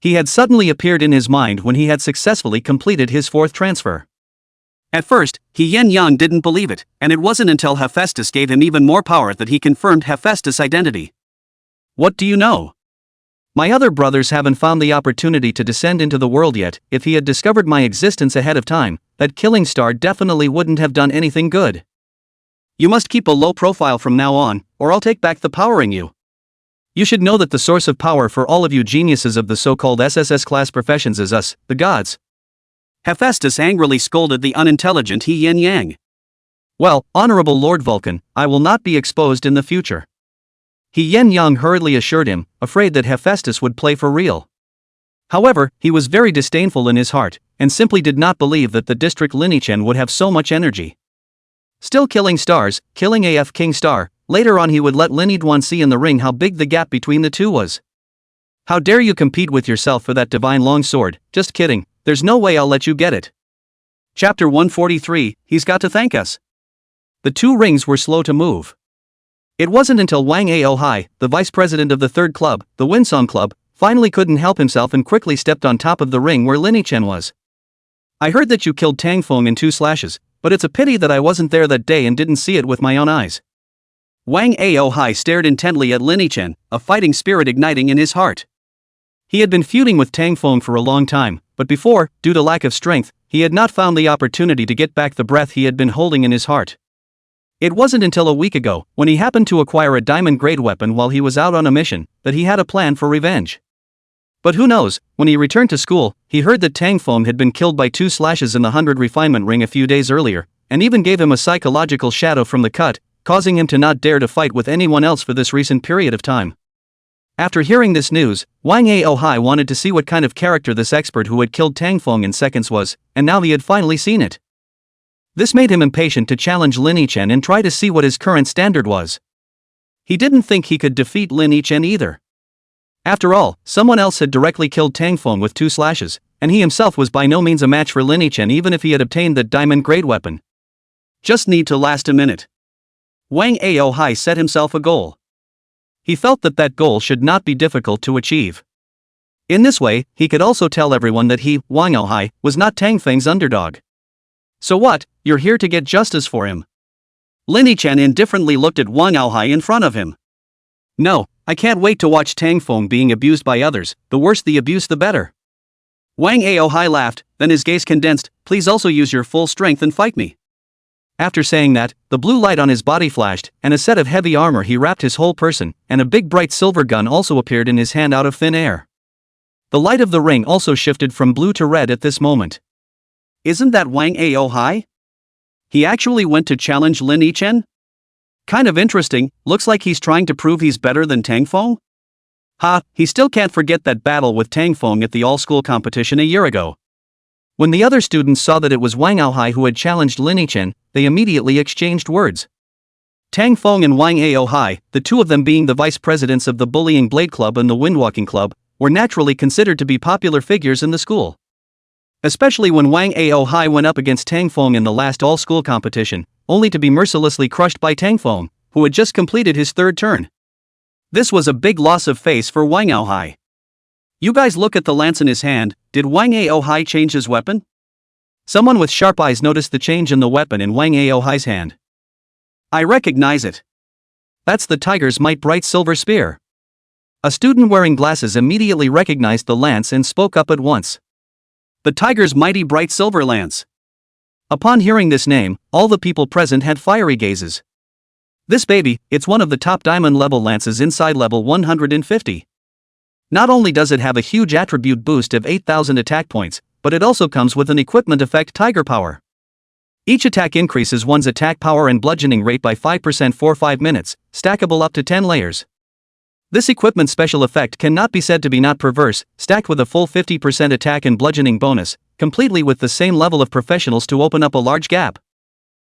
He had suddenly appeared in his mind when he had successfully completed his fourth transfer. At first, He Yin Yang didn't believe it, and it wasn't until Hephaestus gave him even more power that he confirmed Hephaestus' identity. What do you know? My other brothers haven't found the opportunity to descend into the world yet. If he had discovered my existence ahead of time, that killing star definitely wouldn't have done anything good. You must keep a low profile from now on, or I'll take back the powering you. You should know that the source of power for all of you geniuses of the so-called SSS class professions is us, the gods. Hephaestus angrily scolded the unintelligent He Yin Yang. Well, Honorable Lord Vulcan, I will not be exposed in the future. He Yin Yang hurriedly assured him, afraid that Hephaestus would play for real. However, he was very disdainful in his heart, and simply did not believe that the district Linichen would have so much energy. Still killing stars, killing AF King Star, later on he would let Linidwan see in the ring how big the gap between the two was. How dare you compete with yourself for that divine long sword? Just kidding, there's no way I'll let you get it. Chapter 143, He's got to thank us. The two rings were slow to move. It wasn't until Wang Ao Hai, the vice president of the third club, the Winsong Club, finally couldn't help himself and quickly stepped on top of the ring where Linichen was. I heard that you killed Tang Feng in 2 slashes, but it's a pity that I wasn't there that day and didn't see it with my own eyes. Wang Ao Hai stared intently at Linichen, a fighting spirit igniting in his heart. He had been feuding with Tang Feng for a long time, but before, due to lack of strength, he had not found the opportunity to get back the breath he had been holding in his heart. It wasn't until a week ago, when he happened to acquire a diamond-grade weapon while he was out on a mission, that he had a plan for revenge. But who knows, when he returned to school, he heard that Tang Feng had been killed by 2 slashes in the 100 refinement ring a few days earlier, and even gave him a psychological shadow from the cut, causing him to not dare to fight with anyone else for this recent period of time. After hearing this news, Wang Ao Hai wanted to see what kind of character this expert who had killed Tang Feng in seconds was, and now he had finally seen it. This made him impatient to challenge Lin Yichen and try to see what his current standard was. He didn't think he could defeat Lin Yichen either. After all, someone else had directly killed Tang Feng with 2 slashes, and he himself was by no means a match for Lin Yichen even if he had obtained that diamond-grade weapon. Just need to last a minute. Wang Ao Hai set himself a goal. He felt that that goal should not be difficult to achieve. In this way, he could also tell everyone that he, Wang Ao Hai, was not Tang Feng's underdog. So what, you're here to get justice for him? Lin Yichen indifferently looked at Wang Ao Hai in front of him. No, I can't wait to watch Tang Feng being abused by others, the worse the abuse the better. Wang Ao Hai laughed, then his gaze condensed, please also use your full strength and fight me. After saying that, the blue light on his body flashed, and a set of heavy armor he wrapped his whole person, and a big bright silver gun also appeared in his hand out of thin air. The light of the ring also shifted from blue to red at this moment. Isn't that Wang Ao Hai? He actually went to challenge Lin Yichen? Kind of interesting, looks like he's trying to prove he's better than Tang Feng? Ha, he still can't forget that battle with Tang Feng at the all-school competition a year ago. When the other students saw that it was Wang Ao Hai who had challenged Lin Yichen, they immediately exchanged words. Tang Feng and Wang Ao Hai, the two of them being the vice presidents of the Bullying Blade Club and the Windwalking Club, were naturally considered to be popular figures in the school. Especially when Wang Ao Hai went up against Tang Feng in the last all-school competition, only to be mercilessly crushed by Tang Feng, who had just completed his 3rd turn. This was a big loss of face for Wang Ao Hai. You guys look at the lance in his hand, did Wang Ao Hai change his weapon? Someone with sharp eyes noticed the change in the weapon in Wang Ao Hai's hand. I recognize it. That's the Tiger's Might bright silver spear. A student wearing glasses immediately recognized the lance and spoke up at once. The Tiger's mighty bright silver lance. Upon hearing this name, all the people present had fiery gazes. This baby, it's one of the top diamond level lances inside level 150. Not only does it have a huge attribute boost of 8,000 attack points, but it also comes with an equipment effect Tiger Power. Each attack increases one's attack power and bludgeoning rate by 5% for 5 minutes, stackable up to 10 layers. This equipment special effect cannot be said to be not perverse, stacked with a full 50% attack and bludgeoning bonus, completely with the same level of professionals to open up a large gap.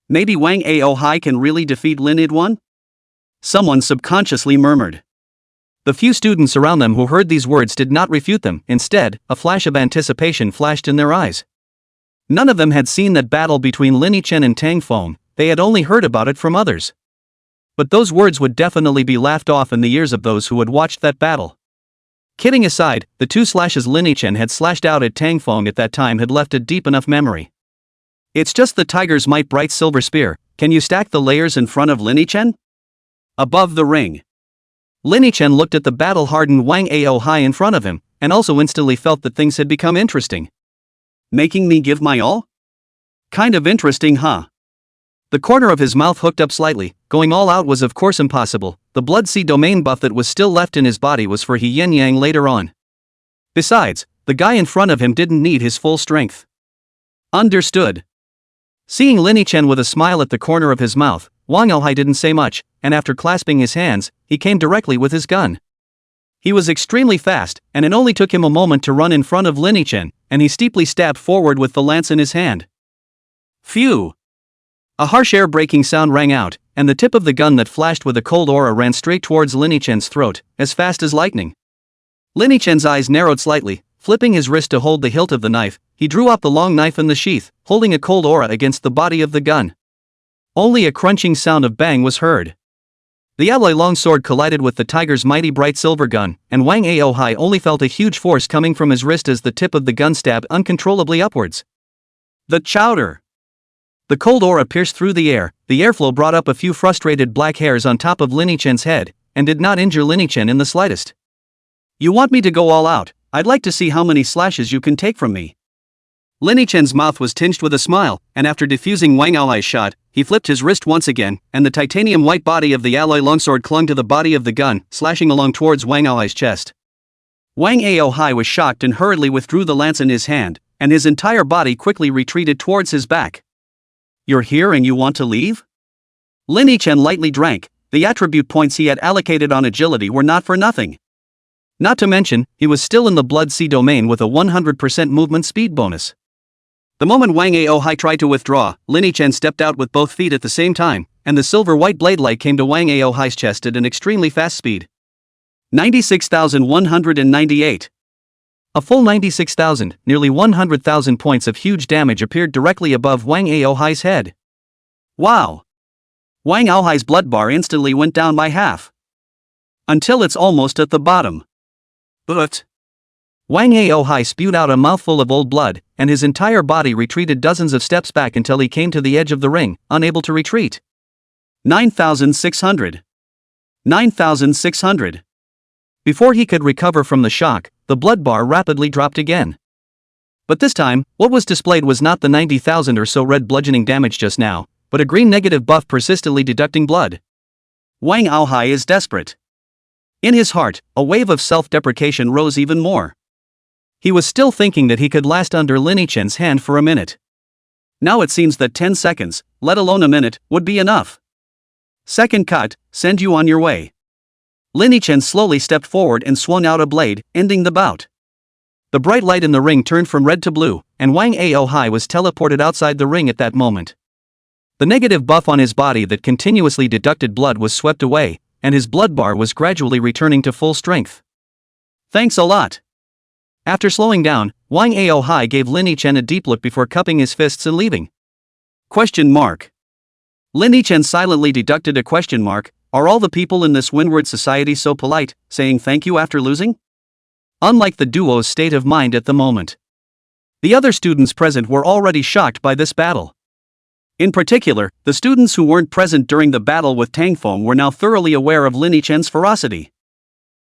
Maybe Wang Ao Hai can really defeat Lin Yichen? Someone subconsciously murmured. The few students around them who heard these words did not refute them. Instead, a flash of anticipation flashed in their eyes. None of them had seen that battle between Lin Yichen and Tang Feng, they had only heard about it from others. But those words would definitely be laughed off in the ears of those who had watched that battle. Kidding aside, the two slashes Lin Yichen had slashed out at Tang Feng at that time had left a deep enough memory. It's just the tiger's might bright silver spear. Can you stack the layers in front of Lin Yichen? Above the ring. Lin Yichen looked at the battle-hardened Wang Ao Hai in front of him, and also instantly felt that things had become interesting. Making me give my all? Kind of interesting, huh? The corner of his mouth hooked up slightly. Going all out was of course impossible. The blood sea domain buff that was still left in his body was for he yin yang later on. Besides, the guy in front of him didn't need his full strength. Understood. Seeing Lin Yichen with a smile at the corner of his mouth, Wang Ao Hai didn't say much, and after clasping his hands, he came directly with his gun. He was extremely fast, and it only took him a moment to run in front of Lin Yichen, and he steeply stabbed forward with the lance in his hand. Phew! A harsh air-breaking sound rang out, and the tip of the gun that flashed with a cold aura ran straight towards Lin Yichen's throat, as fast as lightning. Lin Yichen's eyes narrowed slightly. Flipping his wrist to hold the hilt of the knife, he drew out the long knife in the sheath, holding a cold aura against the body of the gun. Only a crunching sound of bang was heard. The alloy longsword collided with the tiger's mighty bright silver gun, and Wang Ao Hai only felt a huge force coming from his wrist as the tip of the gun stabbed uncontrollably upwards. The chowder! The cold aura pierced through the airflow brought up a few frustrated black hairs on top of Lin Yichen's head, and did not injure Lin Yichen in the slightest. You want me to go all out? I'd like to see how many slashes you can take from me. Lin Yichen's mouth was tinged with a smile, and after defusing Wang Ao Hai's shot, he flipped his wrist once again, and the titanium white body of the alloy longsword clung to the body of the gun, slashing along towards Wang Ao Hai's chest. Wang Ao Hai was shocked and hurriedly withdrew the lance in his hand, and his entire body quickly retreated towards his back. You're here and you want to leave? Lin Yichen lightly drank. The attribute points he had allocated on agility were not for nothing. Not to mention, he was still in the blood sea domain with a 100% movement speed bonus. The moment Wang Ao Hai tried to withdraw, Lin Yichen stepped out with both feet at the same time, and the silver-white blade light came to Wang Ao Hai's chest at an extremely fast speed. 96,198. A full 96,000, nearly 100,000 points of huge damage appeared directly above Wang Ao Hai's head. Wow! Wang Ao Hai's blood bar instantly went down by half. Until it's almost at the bottom. But Wang Ao Hai spewed out a mouthful of old blood, and his entire body retreated dozens of steps back until he came to the edge of the ring, unable to retreat. 9,600. 9,600. Before he could recover from the shock, the blood bar rapidly dropped again. But this time, what was displayed was not the 90,000 or so red bludgeoning damage just now, but a green negative buff persistently deducting blood. Wang Ao Hai is desperate. In his heart, a wave of self-deprecation rose even more. He was still thinking that he could last under Lin Yichen's hand for a minute. Now it seems that 10 seconds, let alone a minute, would be enough. Second cut, send you on your way. Lin Yichen slowly stepped forward and swung out a blade, ending the bout. The bright light in the ring turned from red to blue, and Wang Ao Hai was teleported outside the ring at that moment. The negative buff on his body that continuously deducted blood was swept away, and his blood bar was gradually returning to full strength. Thanks a lot. After slowing down, Wang Ao Hai gave Lin Yichen a deep look before cupping his fists and leaving. Question mark. Lin Yichen silently deducted a question mark. Are all the people in this windward society so polite, saying thank you after losing? Unlike the duo's state of mind at the moment. The other students present were already shocked by this battle. In particular, the students who weren't present during the battle with Tang Feng were now thoroughly aware of Lin Yichen's ferocity.